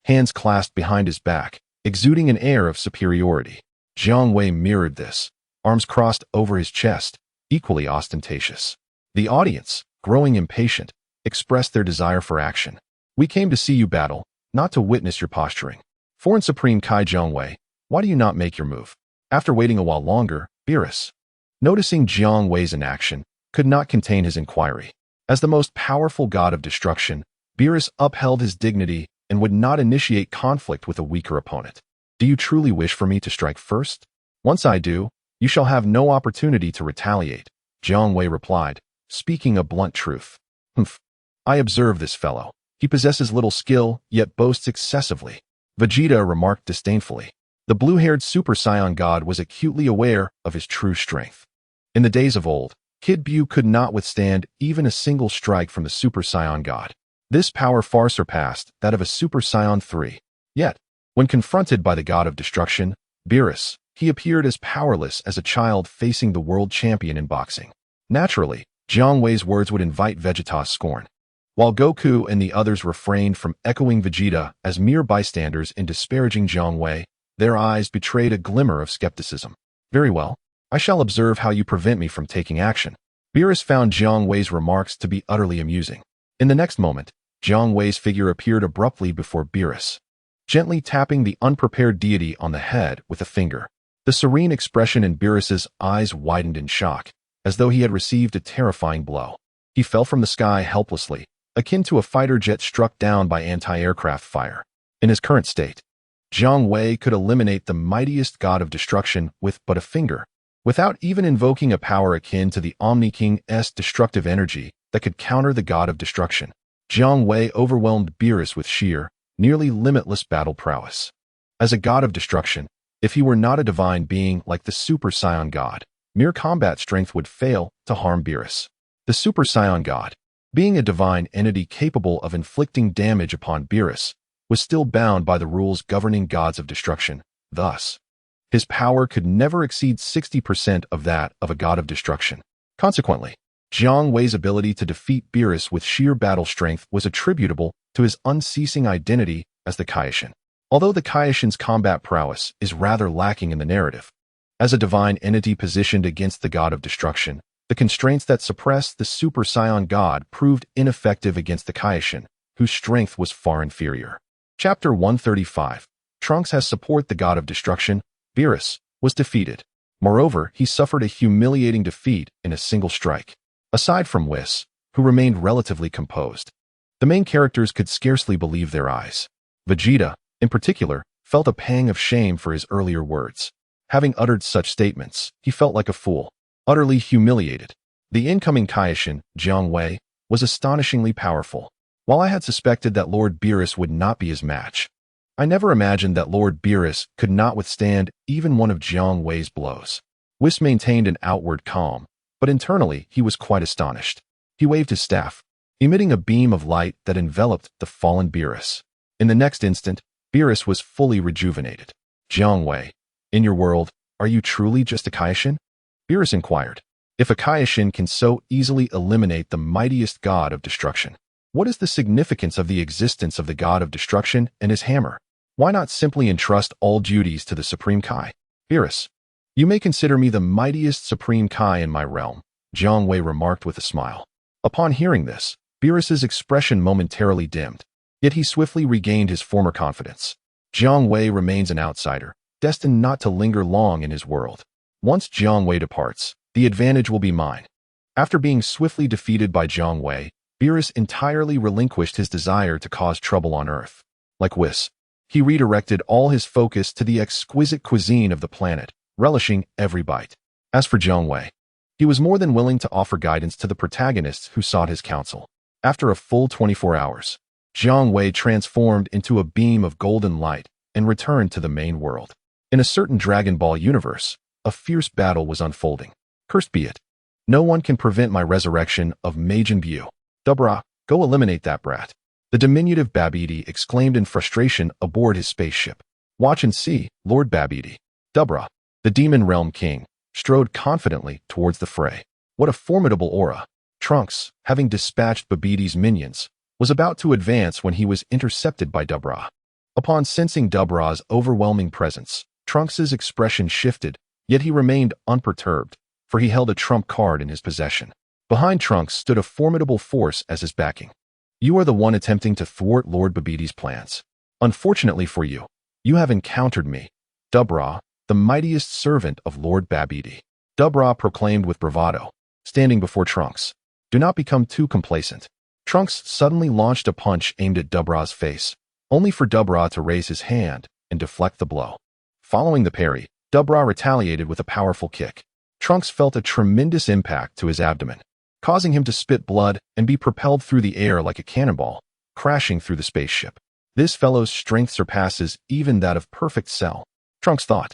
hands clasped behind his back, exuding an air of superiority. Jiang Wei mirrored this, arms crossed over his chest, equally ostentatious. The audience, growing impatient, expressed their desire for action. "We came to see you battle, not to witness your posturing. Foreign Supreme Kai Jiang Wei, why do you not make your move?" After waiting a while longer, Beerus, noticing Jiang Wei's inaction, could not contain his inquiry. As the most powerful god of destruction, Beerus upheld his dignity and would not initiate conflict with a weaker opponent. "Do you truly wish for me to strike first? Once I do, you shall have no opportunity to retaliate," Jiang Wei replied, speaking a blunt truth. "Humph. I observe this fellow. He possesses little skill, yet boasts excessively," Vegeta remarked disdainfully. The blue-haired Super Saiyan God was acutely aware of his true strength. In the days of old, Kid Buu could not withstand even a single strike from the Super Saiyan God. This power far surpassed that of a Super Saiyan 3. Yet, when confronted by the God of Destruction, Beerus, he appeared as powerless as a child facing the world champion in boxing. Naturally, Jiang Wei's words would invite Vegeta's scorn. While Goku and the others refrained from echoing Vegeta as mere bystanders in disparaging Jiang Wei, their eyes betrayed a glimmer of skepticism. Very well, I shall observe how you prevent me from taking action. Beerus found Jiang Wei's remarks to be utterly amusing. In the next moment, Jiang Wei's figure appeared abruptly before Beerus, gently tapping the unprepared deity on the head with a finger. The serene expression in Beerus's eyes widened in shock, as though he had received a terrifying blow. He fell from the sky helplessly, akin to a fighter jet struck down by anti-aircraft fire. In his current state, Jiang Wei could eliminate the mightiest god of destruction with but a finger, without even invoking a power akin to the Omni King's destructive energy that could counter the god of destruction. Jiang Wei overwhelmed Beerus with sheer, nearly limitless battle prowess. As a god of destruction, if he were not a divine being like the Super Saiyan God, mere combat strength would fail to harm Beerus. The Super Saiyan God, being a divine entity capable of inflicting damage upon Beerus, was still bound by the rules governing gods of destruction. Thus, his power could never exceed 60% of that of a god of destruction. Consequently, Jiang Wei's ability to defeat Beerus with sheer battle strength was attributable to his unceasing identity as the Kaio-ken. Although the Kaio-ken's combat prowess is rather lacking in the narrative, as a divine entity positioned against the god of destruction, the constraints that suppressed the Super Saiyan God proved ineffective against the Kaio-ken, whose strength was far inferior. Chapter 135. Trunks has support the god of destruction. Beerus was defeated. Moreover, he suffered a humiliating defeat in a single strike. Aside from Whis, who remained relatively composed, the main characters could scarcely believe their eyes. Vegeta, in particular, felt a pang of shame for his earlier words. Having uttered such statements, he felt like a fool, utterly humiliated. The incoming Kaio-ken, Jiang Wei, was astonishingly powerful. While I had suspected that Lord Beerus would not be his match, I never imagined that Lord Beerus could not withstand even one of Jiang Wei's blows. Whis maintained an outward calm, but internally he was quite astonished. He waved his staff, emitting a beam of light that enveloped the fallen Beerus. In the next instant, Beerus was fully rejuvenated. Jiang Wei, in your world, are you truly just a Kaio-ken? Beerus inquired. If a Kaio-ken can so easily eliminate the mightiest god of destruction, what is the significance of the existence of the god of destruction and his hammer? Why not simply entrust all duties to the Supreme Kai? Beerus, you may consider me the mightiest Supreme Kai in my realm, Jiang Wei remarked with a smile. Upon hearing this, Beerus's expression momentarily dimmed, yet he swiftly regained his former confidence. Jiang Wei remains an outsider, destined not to linger long in his world. Once Jiang Wei departs, the advantage will be mine. After being swiftly defeated by Jiang Wei, Beerus entirely relinquished his desire to cause trouble on Earth. Like Whis, he redirected all his focus to the exquisite cuisine of the planet, relishing every bite. As for Jiang Wei, he was more than willing to offer guidance to the protagonists who sought his counsel. After a full 24 hours, Jiang Wei transformed into a beam of golden light and returned to the main world. In a certain Dragon Ball universe, a fierce battle was unfolding. Cursed be it. No one can prevent my resurrection of Majin Buu. Dubra, go eliminate that brat. The diminutive Babidi exclaimed in frustration aboard his spaceship. Watch and see, Lord Babidi. Dubra, the Demon Realm King, strode confidently towards the fray. What a formidable aura. Trunks, having dispatched Babidi's minions, was about to advance when he was intercepted by Dubra. Upon sensing Dubra's overwhelming presence, Trunks's expression shifted, yet he remained unperturbed, for he held a trump card in his possession. Behind Trunks stood a formidable force as his backing. You are the one attempting to thwart Lord Babidi's plans. Unfortunately for you, you have encountered me, Dubra, the mightiest servant of Lord Babidi. Dubra proclaimed with bravado, standing before Trunks. Do not become too complacent. Trunks suddenly launched a punch aimed at Dubra's face, only for Dubra to raise his hand and deflect the blow. Following the parry, Dubra retaliated with a powerful kick. Trunks felt a tremendous impact to his abdomen, causing him to spit blood and be propelled through the air like a cannonball, crashing through the spaceship. This fellow's strength surpasses even that of Perfect Cell, Trunks thought,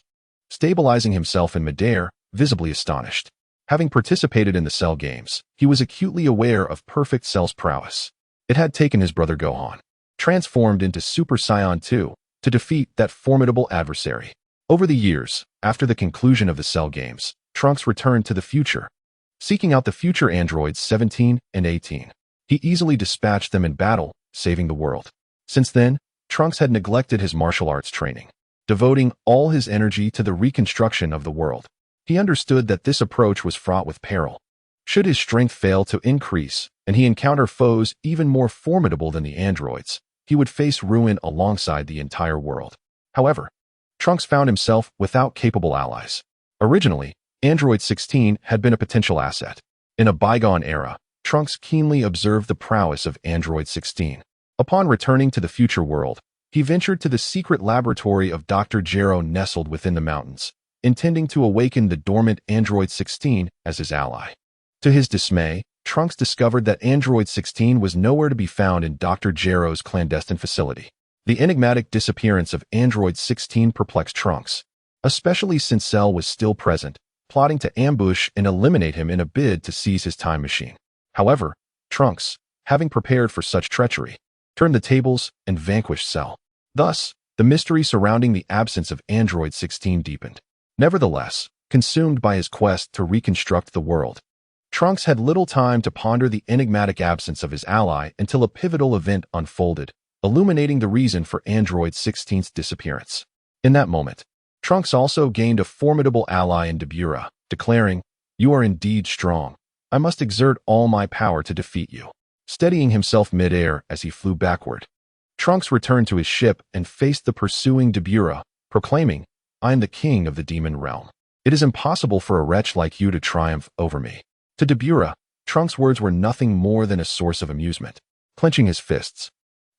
stabilizing himself in midair, visibly astonished. Having participated in the Cell games, he was acutely aware of Perfect Cell's prowess. It had taken his brother Gohan, transformed into Super Saiyan 2, to defeat that formidable adversary. Over the years, after the conclusion of the Cell games, Trunks returned to the future, seeking out the future androids 17 and 18. He easily dispatched them in battle, saving the world. Since then, Trunks had neglected his martial arts training, devoting all his energy to the reconstruction of the world. He understood that this approach was fraught with peril. Should his strength fail to increase, and he encounter foes even more formidable than the androids, he would face ruin alongside the entire world. However, Trunks found himself without capable allies. Originally, Android 16 had been a potential asset. In a bygone era, Trunks keenly observed the prowess of Android 16. Upon returning to the future world, he ventured to the secret laboratory of Dr. Gero nestled within the mountains, intending to awaken the dormant Android 16 as his ally. To his dismay, Trunks discovered that Android 16 was nowhere to be found in Dr. Gero's clandestine facility. The enigmatic disappearance of Android 16 perplexed Trunks, especially since Cell was still present, plotting to ambush and eliminate him in a bid to seize his time machine. However, Trunks, having prepared for such treachery, turned the tables and vanquished Cell. Thus, the mystery surrounding the absence of Android 16 deepened. Nevertheless, consumed by his quest to reconstruct the world, Trunks had little time to ponder the enigmatic absence of his ally until a pivotal event unfolded, illuminating the reason for Android 16's disappearance. In that moment, Trunks also gained a formidable ally in Dabura, declaring, "You are indeed strong. I must exert all my power to defeat you." Steadying himself mid-air as he flew backward, Trunks returned to his ship and faced the pursuing Dabura, proclaiming, "I am the king of the demon realm. It is impossible for a wretch like you to triumph over me." To Dabura, Trunks' words were nothing more than a source of amusement. Clenching his fists,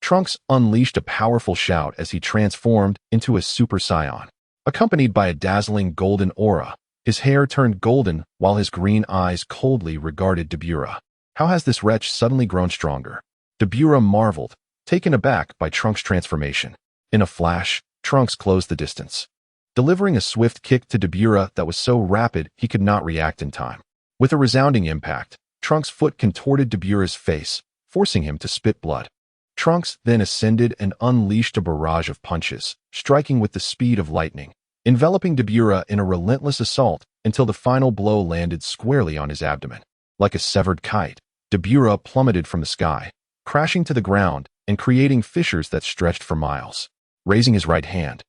Trunks unleashed a powerful shout as he transformed into a Super Saiyan. Accompanied by a dazzling golden aura, his hair turned golden while his green eyes coldly regarded Dabura. How has this wretch suddenly grown stronger? Dabura marveled, taken aback by Trunks' transformation. In a flash, Trunks closed the distance, delivering a swift kick to Dabura that was so rapid he could not react in time. With a resounding impact, Trunks' foot contorted Dabura's face, forcing him to spit blood. Trunks then ascended and unleashed a barrage of punches, striking with the speed of lightning, enveloping Dabura in a relentless assault until the final blow landed squarely on his abdomen. Like a severed kite, Dabura plummeted from the sky, crashing to the ground and creating fissures that stretched for miles. Raising his right hand,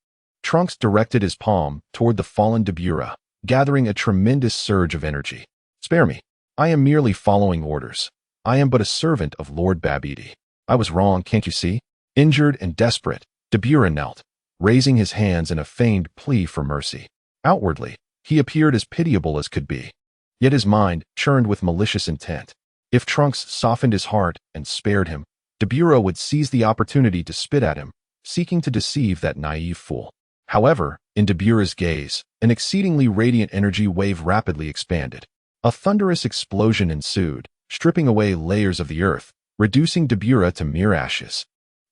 Trunks directed his palm toward the fallen Dabura, gathering a tremendous surge of energy. "Spare me. I am merely following orders. I am but a servant of Lord Babidi. I was wrong, can't you see?" Injured and desperate, Dabura knelt, raising his hands in a feigned plea for mercy. Outwardly, he appeared as pitiable as could be. Yet his mind churned with malicious intent. If Trunks softened his heart and spared him, Dabura would seize the opportunity to spit at him, seeking to deceive that naive fool. However, in Dabura's gaze, an exceedingly radiant energy wave rapidly expanded. A thunderous explosion ensued, stripping away layers of the earth, reducing Dabura to mere ashes.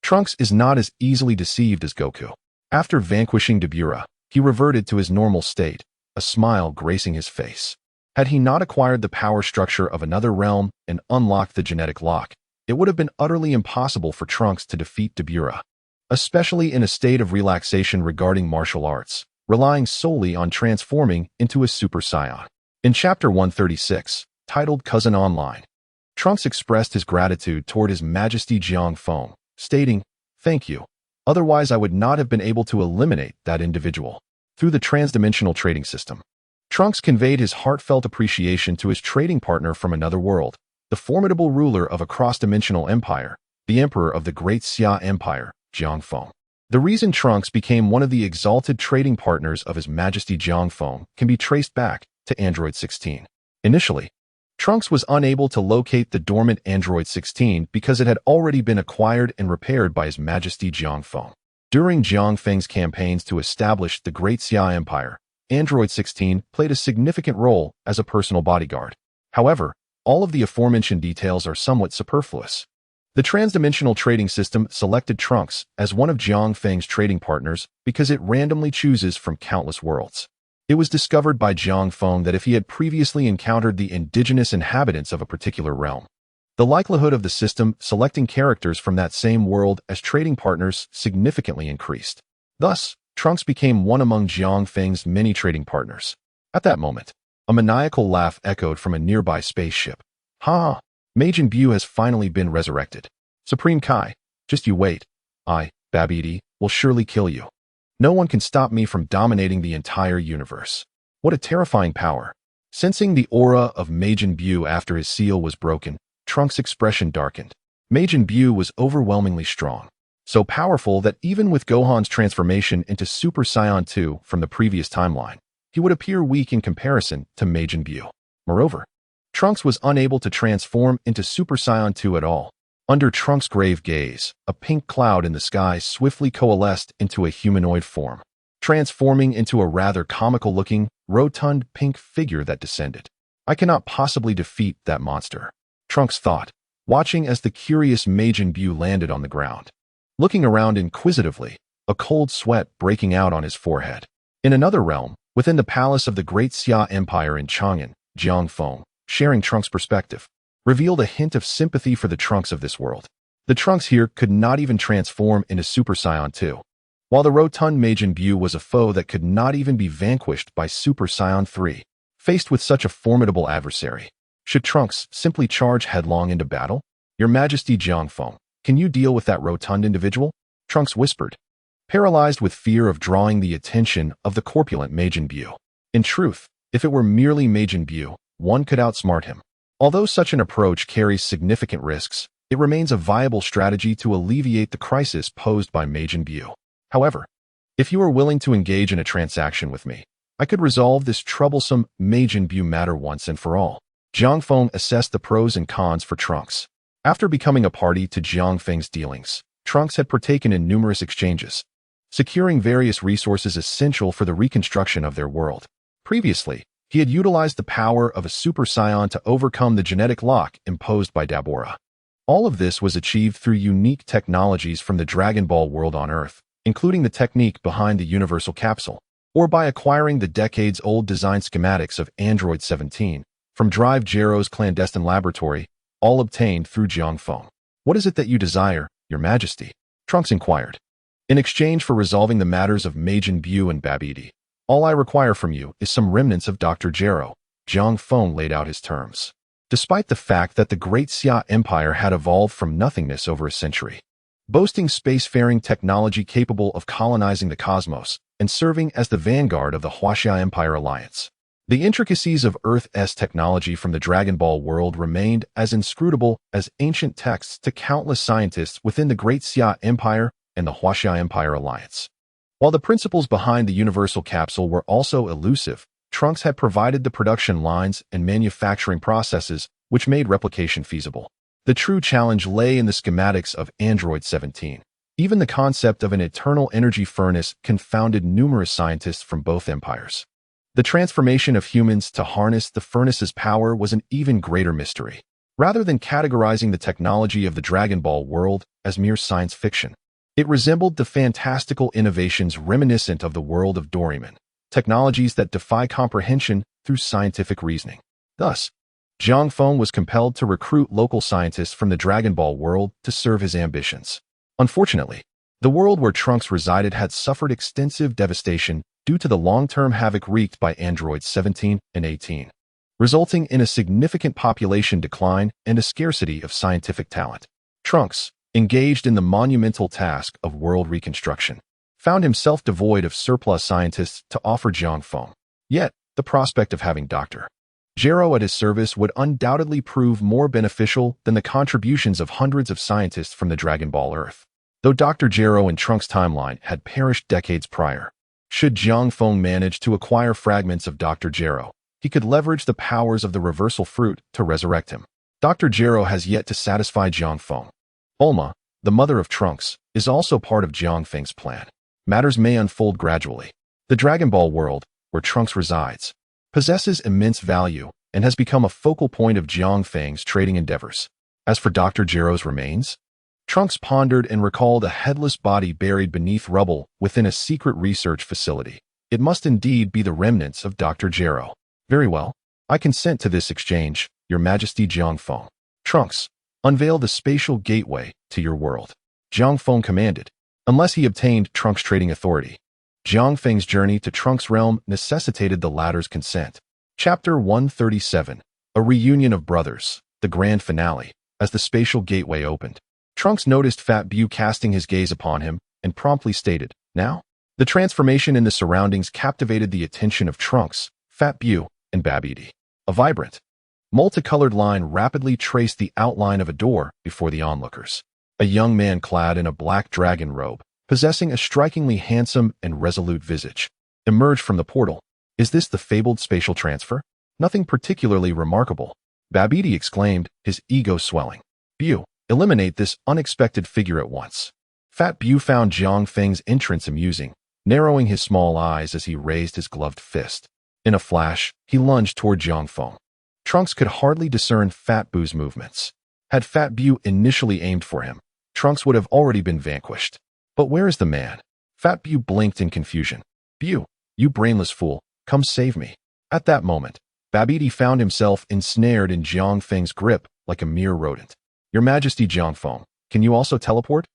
Trunks is not as easily deceived as Goku. After vanquishing Dabura, he reverted to his normal state, a smile gracing his face. Had he not acquired the power structure of another realm and unlocked the genetic lock, it would have been utterly impossible for Trunks to defeat Dabura, especially in a state of relaxation regarding martial arts, relying solely on transforming into a Super Saiyan. In Chapter 136, titled Cousin Online, Trunks expressed his gratitude toward His Majesty Jiang Feng, stating, "Thank you. Otherwise I would not have been able to eliminate that individual." Through the transdimensional trading system, Trunks conveyed his heartfelt appreciation to his trading partner from another world, the formidable ruler of a cross-dimensional empire, the emperor of the Great Xia Empire, Jiang Feng. The reason Trunks became one of the exalted trading partners of His Majesty Jiang Feng can be traced back to Android 16. Initially, Trunks was unable to locate the dormant Android 16 because it had already been acquired and repaired by His Majesty Jiang Feng. During Jiang Feng's campaigns to establish the Great Xia Empire, Android 16 played a significant role as a personal bodyguard. However, all of the aforementioned details are somewhat superfluous. The transdimensional trading system selected Trunks as one of Jiang Feng's trading partners because it randomly chooses from countless worlds. It was discovered by Jiang Feng that if he had previously encountered the indigenous inhabitants of a particular realm, the likelihood of the system selecting characters from that same world as trading partners significantly increased. Thus, Trunks became one among Jiang Feng's many trading partners. At that moment, a maniacal laugh echoed from a nearby spaceship. Ha! Majin Buu has finally been resurrected. Supreme Kai, just you wait. I, Babidi, will surely kill you. No one can stop me from dominating the entire universe. What a terrifying power. Sensing the aura of Majin Buu after his seal was broken, Trunks' expression darkened. Majin Buu was overwhelmingly strong, so powerful that even with Gohan's transformation into Super Saiyan 2 from the previous timeline, he would appear weak in comparison to Majin Buu. Moreover, Trunks was unable to transform into Super Saiyan 2 at all. Under Trunks' grave gaze, a pink cloud in the sky swiftly coalesced into a humanoid form, transforming into a rather comical-looking, rotund pink figure that descended. I cannot possibly defeat that monster, Trunks thought, watching as the curious Majin Buu landed on the ground. Looking around inquisitively, a cold sweat breaking out on his forehead. In another realm, within the palace of the Great Xia Empire in Chang'an, Jiang Feng, sharing Trunks' perspective, revealed a hint of sympathy for the Trunks of this world. The Trunks here could not even transform into Super Saiyan 2, while the rotund Majin Buu was a foe that could not even be vanquished by Super Saiyan 3. Faced with such a formidable adversary, should Trunks simply charge headlong into battle? Your Majesty Jiang Feng, can you deal with that rotund individual? Trunks whispered, paralyzed with fear of drawing the attention of the corpulent Majin Buu. In truth, if it were merely Majin Buu, one could outsmart him. Although such an approach carries significant risks, it remains a viable strategy to alleviate the crisis posed by Majin Buu. However, if you are willing to engage in a transaction with me, I could resolve this troublesome Majin Buu matter once and for all. Jiang Feng assessed the pros and cons for Trunks. After becoming a party to Jiang Feng's dealings, Trunks had partaken in numerous exchanges, securing various resources essential for the reconstruction of their world. Previously, he had utilized the power of a Super Saiyan to overcome the genetic lock imposed by Dabura. All of this was achieved through unique technologies from the Dragon Ball world on Earth, including the technique behind the Universal Capsule, or by acquiring the decades-old design schematics of Android 17 from Drive Jero's clandestine laboratory, all obtained through Jiang Feng. What is it that you desire, Your Majesty? Trunks inquired. In exchange for resolving the matters of Majin Buu and Babidi, all I require from you is some remnants of Dr. Jero. Jiang Feng laid out his terms. Despite the fact that the Great Xia Empire had evolved from nothingness over a century, boasting spacefaring technology capable of colonizing the cosmos and serving as the vanguard of the Huaxia Empire Alliance, the intricacies of Earth's technology from the Dragon Ball world remained as inscrutable as ancient texts to countless scientists within the Great Xia Empire and the Huaxia Empire Alliance. While the principles behind the Universal Capsule were also elusive, Trunks had provided the production lines and manufacturing processes which made replication feasible. The true challenge lay in the schematics of Android 17. Even the concept of an eternal energy furnace confounded numerous scientists from both empires. The transformation of humans to harness the furnace's power was an even greater mystery. Rather than categorizing the technology of the Dragon Ball world as mere science fiction, it resembled the fantastical innovations reminiscent of the world of Doraemon, technologies that defy comprehension through scientific reasoning. Thus, Jiang Feng was compelled to recruit local scientists from the Dragon Ball world to serve his ambitions. Unfortunately, the world where Trunks resided had suffered extensive devastation due to the long-term havoc wreaked by Androids 17 and 18, resulting in a significant population decline and a scarcity of scientific talent. Trunks, engaged in the monumental task of world reconstruction, found himself devoid of surplus scientists to offer Jiang Feng. Yet, the prospect of having Dr. Jero at his service would undoubtedly prove more beneficial than the contributions of hundreds of scientists from the Dragon Ball Earth. Though Dr. Jero in Trunks' timeline had perished decades prior, should Jiang Feng manage to acquire fragments of Dr. Jero, he could leverage the powers of the reversal fruit to resurrect him. Dr. Jero has yet to satisfy Jiang Feng. Bulma, the mother of Trunks, is also part of Jiang Feng's plan. Matters may unfold gradually. The Dragon Ball world, where Trunks resides, possesses immense value and has become a focal point of Jiang Feng's trading endeavors. As for Dr. Jero's remains, Trunks pondered and recalled a headless body buried beneath rubble within a secret research facility. It must indeed be the remnants of Dr. Gero. Very well. I consent to this exchange, Your Majesty Jiang Feng. Trunks, unveil the spatial gateway to your world. Jiang Feng commanded, unless he obtained Trunks' trading authority. Jiang Feng's journey to Trunks' realm necessitated the latter's consent. Chapter 137, A Reunion of Brothers, the grand finale. As the spatial gateway opened, Trunks noticed Fat Bu casting his gaze upon him and promptly stated, now? The transformation in the surroundings captivated the attention of Trunks, Fat Bu, and Babidi. A vibrant, multicolored line rapidly traced the outline of a door before the onlookers. A young man clad in a black dragon robe, possessing a strikingly handsome and resolute visage, emerged from the portal. Is this the fabled spatial transfer? Nothing particularly remarkable, Babidi exclaimed, his ego swelling. Bu, eliminate this unexpected figure at once. Fat Bu found Jiang Feng's entrance amusing, narrowing his small eyes as he raised his gloved fist. In a flash, he lunged toward Jiang Feng. Trunks could hardly discern Fat Bu's movements. Had Fat Bu initially aimed for him, Trunks would have already been vanquished. But where is the man? Fat Bu blinked in confusion. Bu, you brainless fool, come save me. At that moment, Babidi found himself ensnared in Jiang Feng's grip like a mere rodent. Your Majesty Jiang Feng, can you also teleport?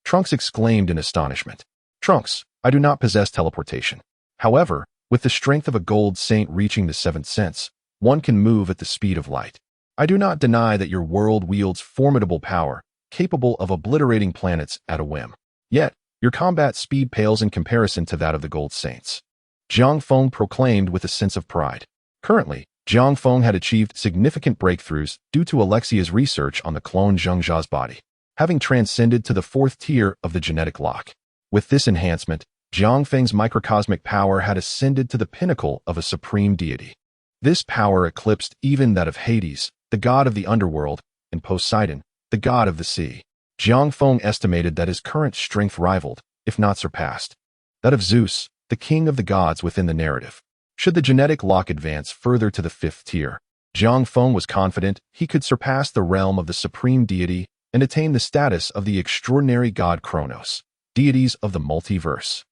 Trunks exclaimed in astonishment. Trunks, I do not possess teleportation. However, with the strength of a gold saint reaching the seventh sense, one can move at the speed of light. I do not deny that your world wields formidable power, capable of obliterating planets at a whim. Yet, your combat speed pales in comparison to that of the gold saints. Jiang Feng proclaimed with a sense of pride. Currently, Jiang Feng had achieved significant breakthroughs due to Alexia's research on the clone Zhengzha's body, having transcended to the fourth tier of the genetic lock. With this enhancement, Jiang Feng's microcosmic power had ascended to the pinnacle of a supreme deity. This power eclipsed even that of Hades, the god of the underworld, and Poseidon, the god of the sea. Jiang Feng estimated that his current strength rivaled, if not surpassed, that of Zeus, the king of the gods within the narrative. Should the genetic lock advance further to the fifth tier, Jiang Feng was confident he could surpass the realm of the supreme deity and attain the status of the extraordinary god Kronos, deities of the multiverse.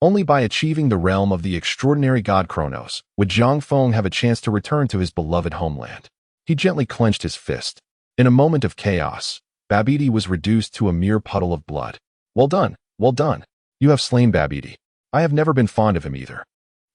Only by achieving the realm of the extraordinary god Kronos would Jiang Feng have a chance to return to his beloved homeland. He gently clenched his fist. In a moment of chaos, Babidi was reduced to a mere puddle of blood. Well done, well done. You have slain Babidi. I have never been fond of him either.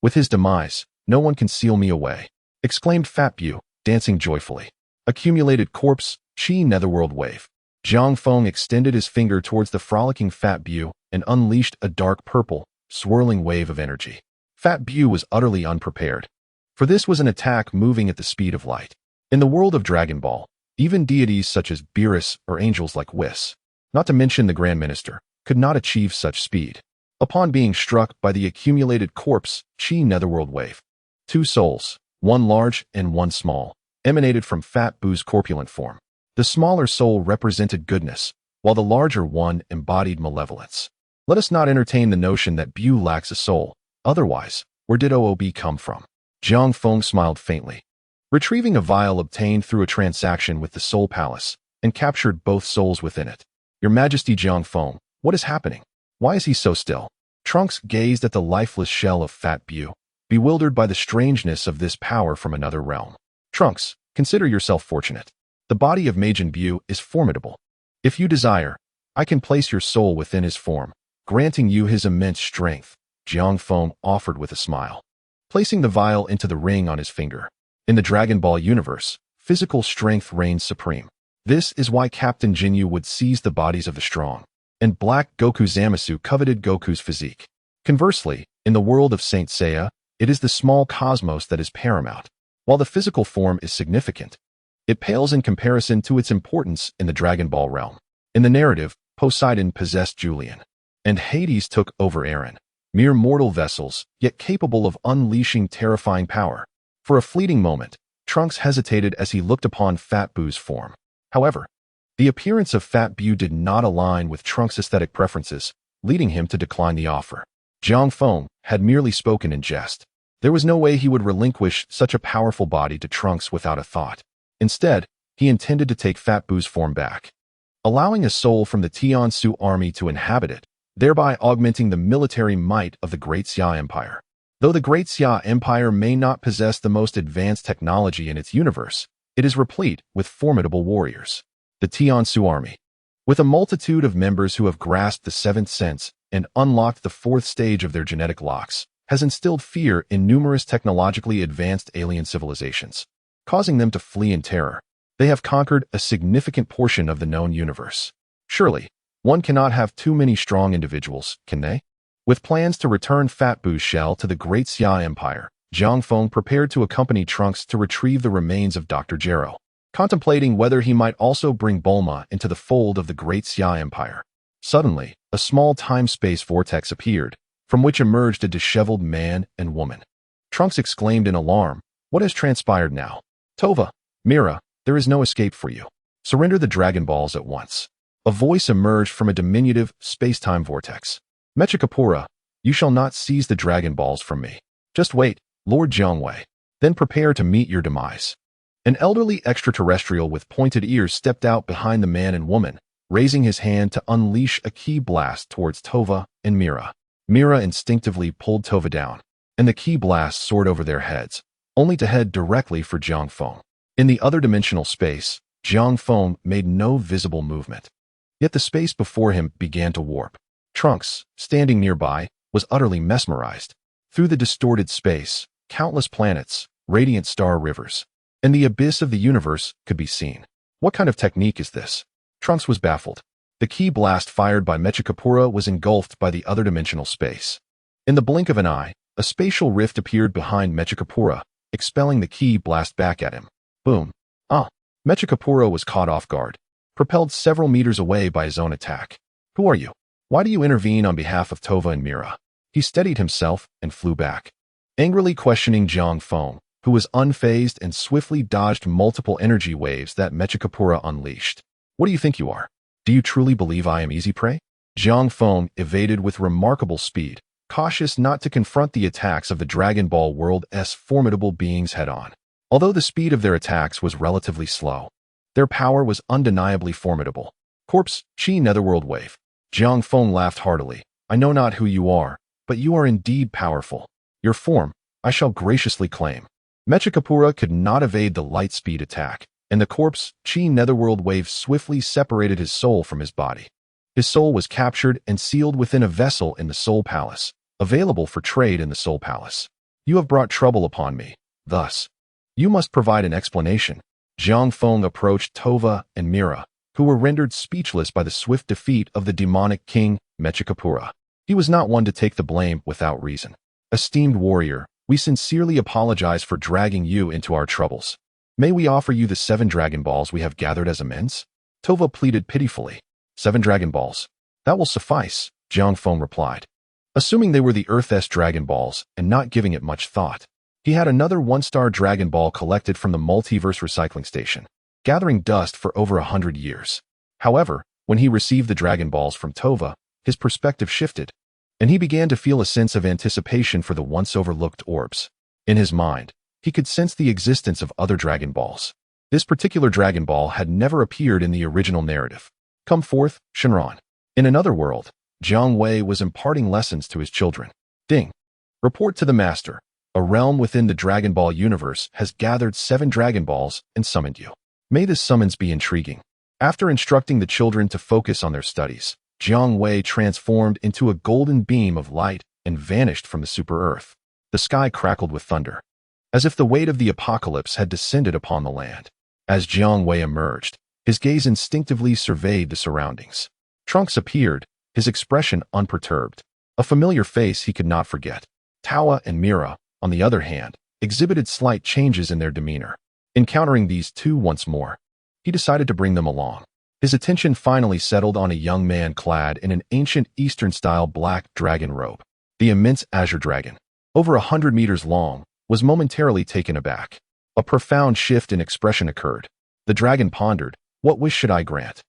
With his demise, no one can seal me away, exclaimed Fat Bu, dancing joyfully. Accumulated corpse, Chi Netherworld Wave. Jiang Feng extended his finger towards the frolicking Fat Bu and unleashed a dark purple, swirling wave of energy. Fat Bu was utterly unprepared, for this was an attack moving at the speed of light. In the world of Dragon Ball, even deities such as Beerus or angels like Whis, not to mention the Grand Minister, could not achieve such speed. Upon being struck by the accumulated corpse Chi Netherworld Wave, two souls, one large and one small, emanated from Fat Bu's corpulent form. The smaller soul represented goodness, while the larger one embodied malevolence. Let us not entertain the notion that Bu lacks a soul. Otherwise, where did OOB come from? Jiang Feng smiled faintly. Retrieving a vial obtained through a transaction with the Soul Palace, and captured both souls within it. Your Majesty Jiang Feng, what is happening? Why is he so still? Trunks gazed at the lifeless shell of Fat Bu, bewildered by the strangeness of this power from another realm. Trunks, consider yourself fortunate. The body of Majin Bu is formidable. If you desire, I can place your soul within his form, granting you his immense strength, Jiang Feng offered with a smile, placing the vial into the ring on his finger. In the Dragon Ball universe, physical strength reigns supreme. This is why Captain Jinyu would seize the bodies of the strong, and Black Goku Zamasu coveted Goku's physique. Conversely, in the world of Saint Seiya, it is the small cosmos that is paramount. While the physical form is significant, it pales in comparison to its importance in the Dragon Ball realm. In the narrative, Poseidon possessed Julian, and Hades took over Eren, mere mortal vessels, yet capable of unleashing terrifying power. For a fleeting moment, Trunks hesitated as he looked upon Fat Bu's form. However, the appearance of Fat Bu did not align with Trunks' aesthetic preferences, leading him to decline the offer. Jiang Feng had merely spoken in jest. There was no way he would relinquish such a powerful body to Trunks without a thought. Instead, he intended to take Fat Bu's form back, allowing a soul from the Tiansu army to inhabit it, thereby augmenting the military might of the Great Xia Empire. Though the Great Xia Empire may not possess the most advanced technology in its universe, it is replete with formidable warriors. The Tiansu Army. With a multitude of members who have grasped the seventh sense and unlocked the fourth stage of their genetic locks, has instilled fear in numerous technologically advanced alien civilizations, causing them to flee in terror. They have conquered a significant portion of the known universe. Surely, one cannot have too many strong individuals, can they? With plans to return Fat Boo's shell to the Great Xia Empire, Zhang Feng prepared to accompany Trunks to retrieve the remains of Dr. Gero, contemplating whether he might also bring Bulma into the fold of the Great Xia Empire. Suddenly, a small time-space vortex appeared, from which emerged a disheveled man and woman. Trunks exclaimed in alarm, "What has transpired now? Tova, Mira, there is no escape for you. Surrender the Dragon Balls at once." A voice emerged from a diminutive space-time vortex. "Mechikapura, you shall not seize the Dragon Balls from me. Just wait, Lord Jiang Wei. Then prepare to meet your demise." An elderly extraterrestrial with pointed ears stepped out behind the man and woman, raising his hand to unleash a ki blast towards Tova and Mira. Mira instinctively pulled Tova down, and the ki blast soared over their heads, only to head directly for Jiang Feng. In the other dimensional space, Jiang Feng made no visible movement. Yet the space before him began to warp. Trunks, standing nearby, was utterly mesmerized. Through the distorted space, countless planets, radiant star rivers, and the abyss of the universe could be seen. What kind of technique is this? Trunks was baffled. The ki blast fired by Mechikapura was engulfed by the other dimensional space. In the blink of an eye, a spatial rift appeared behind Mechikapura, expelling the ki blast back at him. Boom. Mechikapura was caught off guard, propelled several meters away by his own attack. "Who are you? Why do you intervene on behalf of Tova and Mira?" He steadied himself and flew back, angrily questioning Jiang Feng, who was unfazed and swiftly dodged multiple energy waves that Mechikapura unleashed. "What do you think you are? Do you truly believe I am easy prey?" Jiang Feng evaded with remarkable speed, cautious not to confront the attacks of the Dragon Ball World's formidable beings head-on. Although the speed of their attacks was relatively slow, their power was undeniably formidable. "Corpse, Chi Netherworld Wave." Jiang Feng laughed heartily. "I know not who you are, but you are indeed powerful. Your form, I shall graciously claim." Mechikapura could not evade the light-speed attack, and the corpse, Chi Netherworld Wave, swiftly separated his soul from his body. His soul was captured and sealed within a vessel in the Soul Palace, available for trade in the Soul Palace. "You have brought trouble upon me, thus. You must provide an explanation." Jiang Feng approached Tova and Mira, who were rendered speechless by the swift defeat of the demonic king, Mechikapura. He was not one to take the blame without reason. "Esteemed warrior, we sincerely apologize for dragging you into our troubles. May we offer you the 7 Dragon Balls we have gathered as amends?" Tova pleaded pitifully. 7 Dragon Balls. That will suffice," Jiang Feng replied, assuming they were the Earth's Dragon Balls and not giving it much thought. He had another 1-star Dragon Ball collected from the Multiverse Recycling Station, gathering dust for over 100 years. However, when he received the Dragon Balls from Tova, his perspective shifted, and he began to feel a sense of anticipation for the once overlooked orbs. In his mind, he could sense the existence of other Dragon Balls. This particular Dragon Ball had never appeared in the original narrative. "Come forth, Shenron." In another world, Jiang Wei was imparting lessons to his children. Ding. Report to the Master. A realm within the Dragon Ball universe has gathered 7 Dragon Balls and summoned you. May this summons be intriguing. After instructing the children to focus on their studies, Jiang Wei transformed into a golden beam of light and vanished from the super-Earth. The sky crackled with thunder, as if the weight of the apocalypse had descended upon the land. As Jiang Wei emerged, his gaze instinctively surveyed the surroundings. Trunks appeared, his expression unperturbed, a familiar face he could not forget. Tawa and Mira, on the other hand, exhibited slight changes in their demeanor. Encountering these two once more, he decided to bring them along. His attention finally settled on a young man clad in an ancient Eastern-style black dragon robe. The immense azure dragon, over 100 meters long, was momentarily taken aback. A profound shift in expression occurred. The dragon pondered, "What wish should I grant?"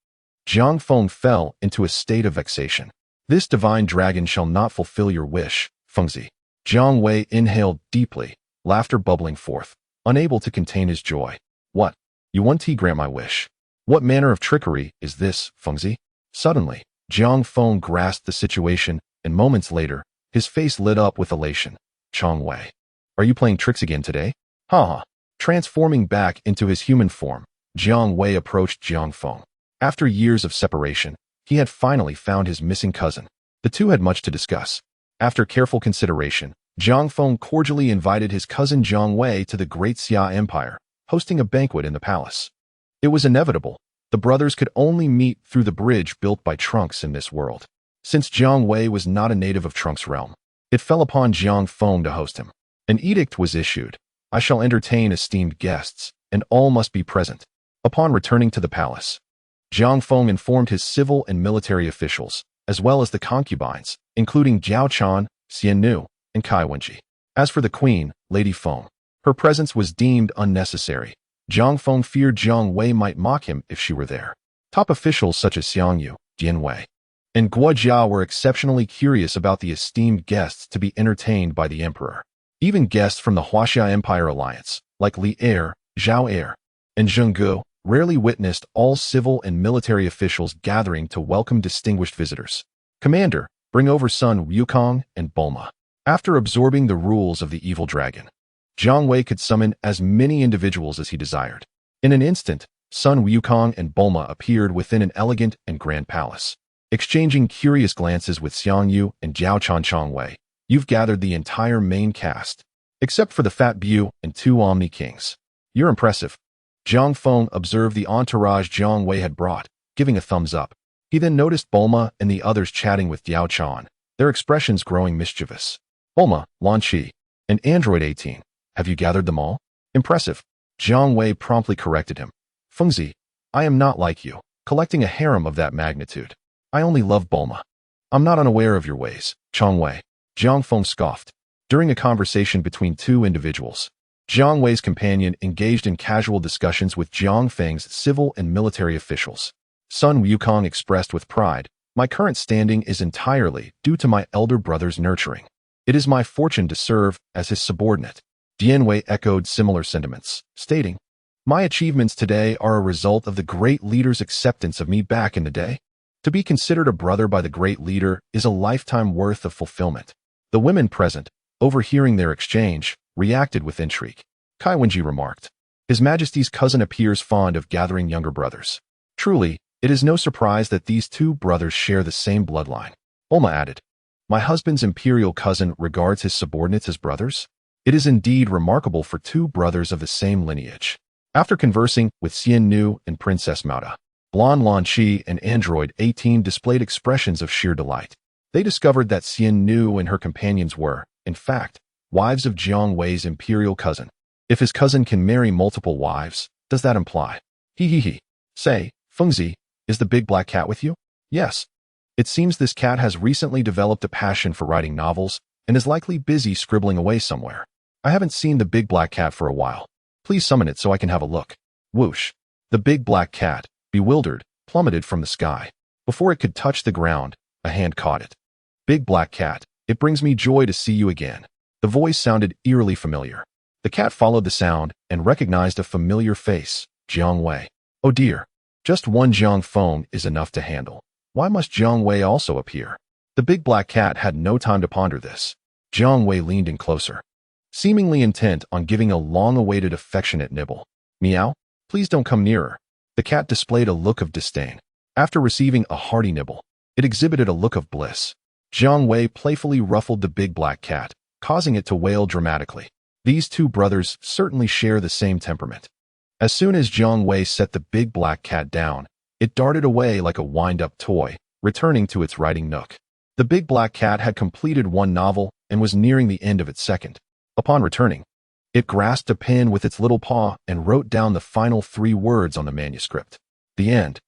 Jiang Feng fell into a state of vexation. "This divine dragon shall not fulfill your wish, Fengzi." Jiang Wei inhaled deeply, laughter bubbling forth, unable to contain his joy. "What? You want to grant my wish? What manner of trickery is this, Fengzi?" Suddenly, Jiang Feng grasped the situation, and moments later, his face lit up with elation. Jiang Wei. Are you playing tricks again today? Haha. Transforming back into his human form, Jiang Wei approached Jiang Feng. After years of separation, he had finally found his missing cousin. The two had much to discuss. After careful consideration, Jiang Feng cordially invited his cousin Jiang Wei to the Great Xia Empire, hosting a banquet in the palace. It was inevitable. The brothers could only meet through the bridge built by Trunks in this world. Since Jiang Wei was not a native of Trunks' realm, it fell upon Jiang Feng to host him. An edict was issued. I shall entertain esteemed guests, and all must be present. Upon returning to the palace, Jiang Feng informed his civil and military officials, as well as the concubines, including Zhao Chan, Xian Nu, and Kai Wenji. As for the queen, Lady Feng, her presence was deemed unnecessary. Jiang Feng feared Jiang Wei might mock him if she were there. Top officials such as Xiang Yu, Jian Wei, and Guo Jia were exceptionally curious about the esteemed guests to be entertained by the emperor. Even guests from the Huaxia Empire alliance, like Li Er, Zhao Er, and Zheng Gu, rarely witnessed all civil and military officials gathering to welcome distinguished visitors. Commander, bring over Sun Wukong and Bulma. After absorbing the rules of the evil dragon, Jiang Wei could summon as many individuals as he desired. In an instant, Sun Wukong and Bulma appeared within an elegant and grand palace. Exchanging curious glances with Xiang Yu and Zhao Chang Wei, you've gathered the entire main cast, except for the Fat Bu and two Omni Kings. You're impressive. Jiang Feng observed the entourage Jiang Wei had brought, giving a thumbs up. He then noticed Bulma and the others chatting with Diao Chan, their expressions growing mischievous. Bulma, Lan Qi, and Android 18. Have you gathered them all? Impressive. Jiang Wei promptly corrected him. Fengzi, I am not like you, collecting a harem of that magnitude. I only love Bulma. I'm not unaware of your ways, Chang Wei. Jiang Feng scoffed. During a conversation between two individuals, Jiang Wei's companion engaged in casual discussions with Jiang Feng's civil and military officials. Sun Wukong expressed with pride, my current standing is entirely due to my elder brother's nurturing. It is my fortune to serve as his subordinate. Dian Wei echoed similar sentiments, stating, my achievements today are a result of the great leader's acceptance of me back in the day. To be considered a brother by the great leader is a lifetime worth of fulfillment. The women present, overhearing their exchange, reacted with intrigue. Kai Wenji remarked, His Majesty's cousin appears fond of gathering younger brothers. Truly, it is no surprise that these two brothers share the same bloodline. Bulma added, my husband's imperial cousin regards his subordinates as brothers? It is indeed remarkable for two brothers of the same lineage. After conversing with Xian Nu and Princess Mauda, Blonde Lan Qi and Android 18 displayed expressions of sheer delight. They discovered that Xian Nu and her companions were, in fact, wives of Jiang Wei's imperial cousin. If his cousin can marry multiple wives, does that imply? He. Say, Fengzi, is the big black cat with you? Yes. It seems this cat has recently developed a passion for writing novels and is likely busy scribbling away somewhere. I haven't seen the big black cat for a while. Please summon it so I can have a look. Whoosh. The big black cat, bewildered, plummeted from the sky. Before it could touch the ground, a hand caught it. Big black cat, it brings me joy to see you again. The voice sounded eerily familiar. The cat followed the sound and recognized a familiar face, Jiang Wei. Oh dear. Just one Jiang Feng is enough to handle. Why must Jiang Wei also appear? The big black cat had no time to ponder this. Jiang Wei leaned in closer, seemingly intent on giving a long-awaited affectionate nibble. Meow, please don't come nearer. The cat displayed a look of disdain. After receiving a hearty nibble, it exhibited a look of bliss. Jiang Wei playfully ruffled the big black cat, causing it to wail dramatically. These two brothers certainly share the same temperament. As soon as Jiang Wei set the big black cat down, it darted away like a wind-up toy, returning to its writing nook. The big black cat had completed one novel and was nearing the end of its second. Upon returning, it grasped a pen with its little paw and wrote down the final 3 words on the manuscript. The end.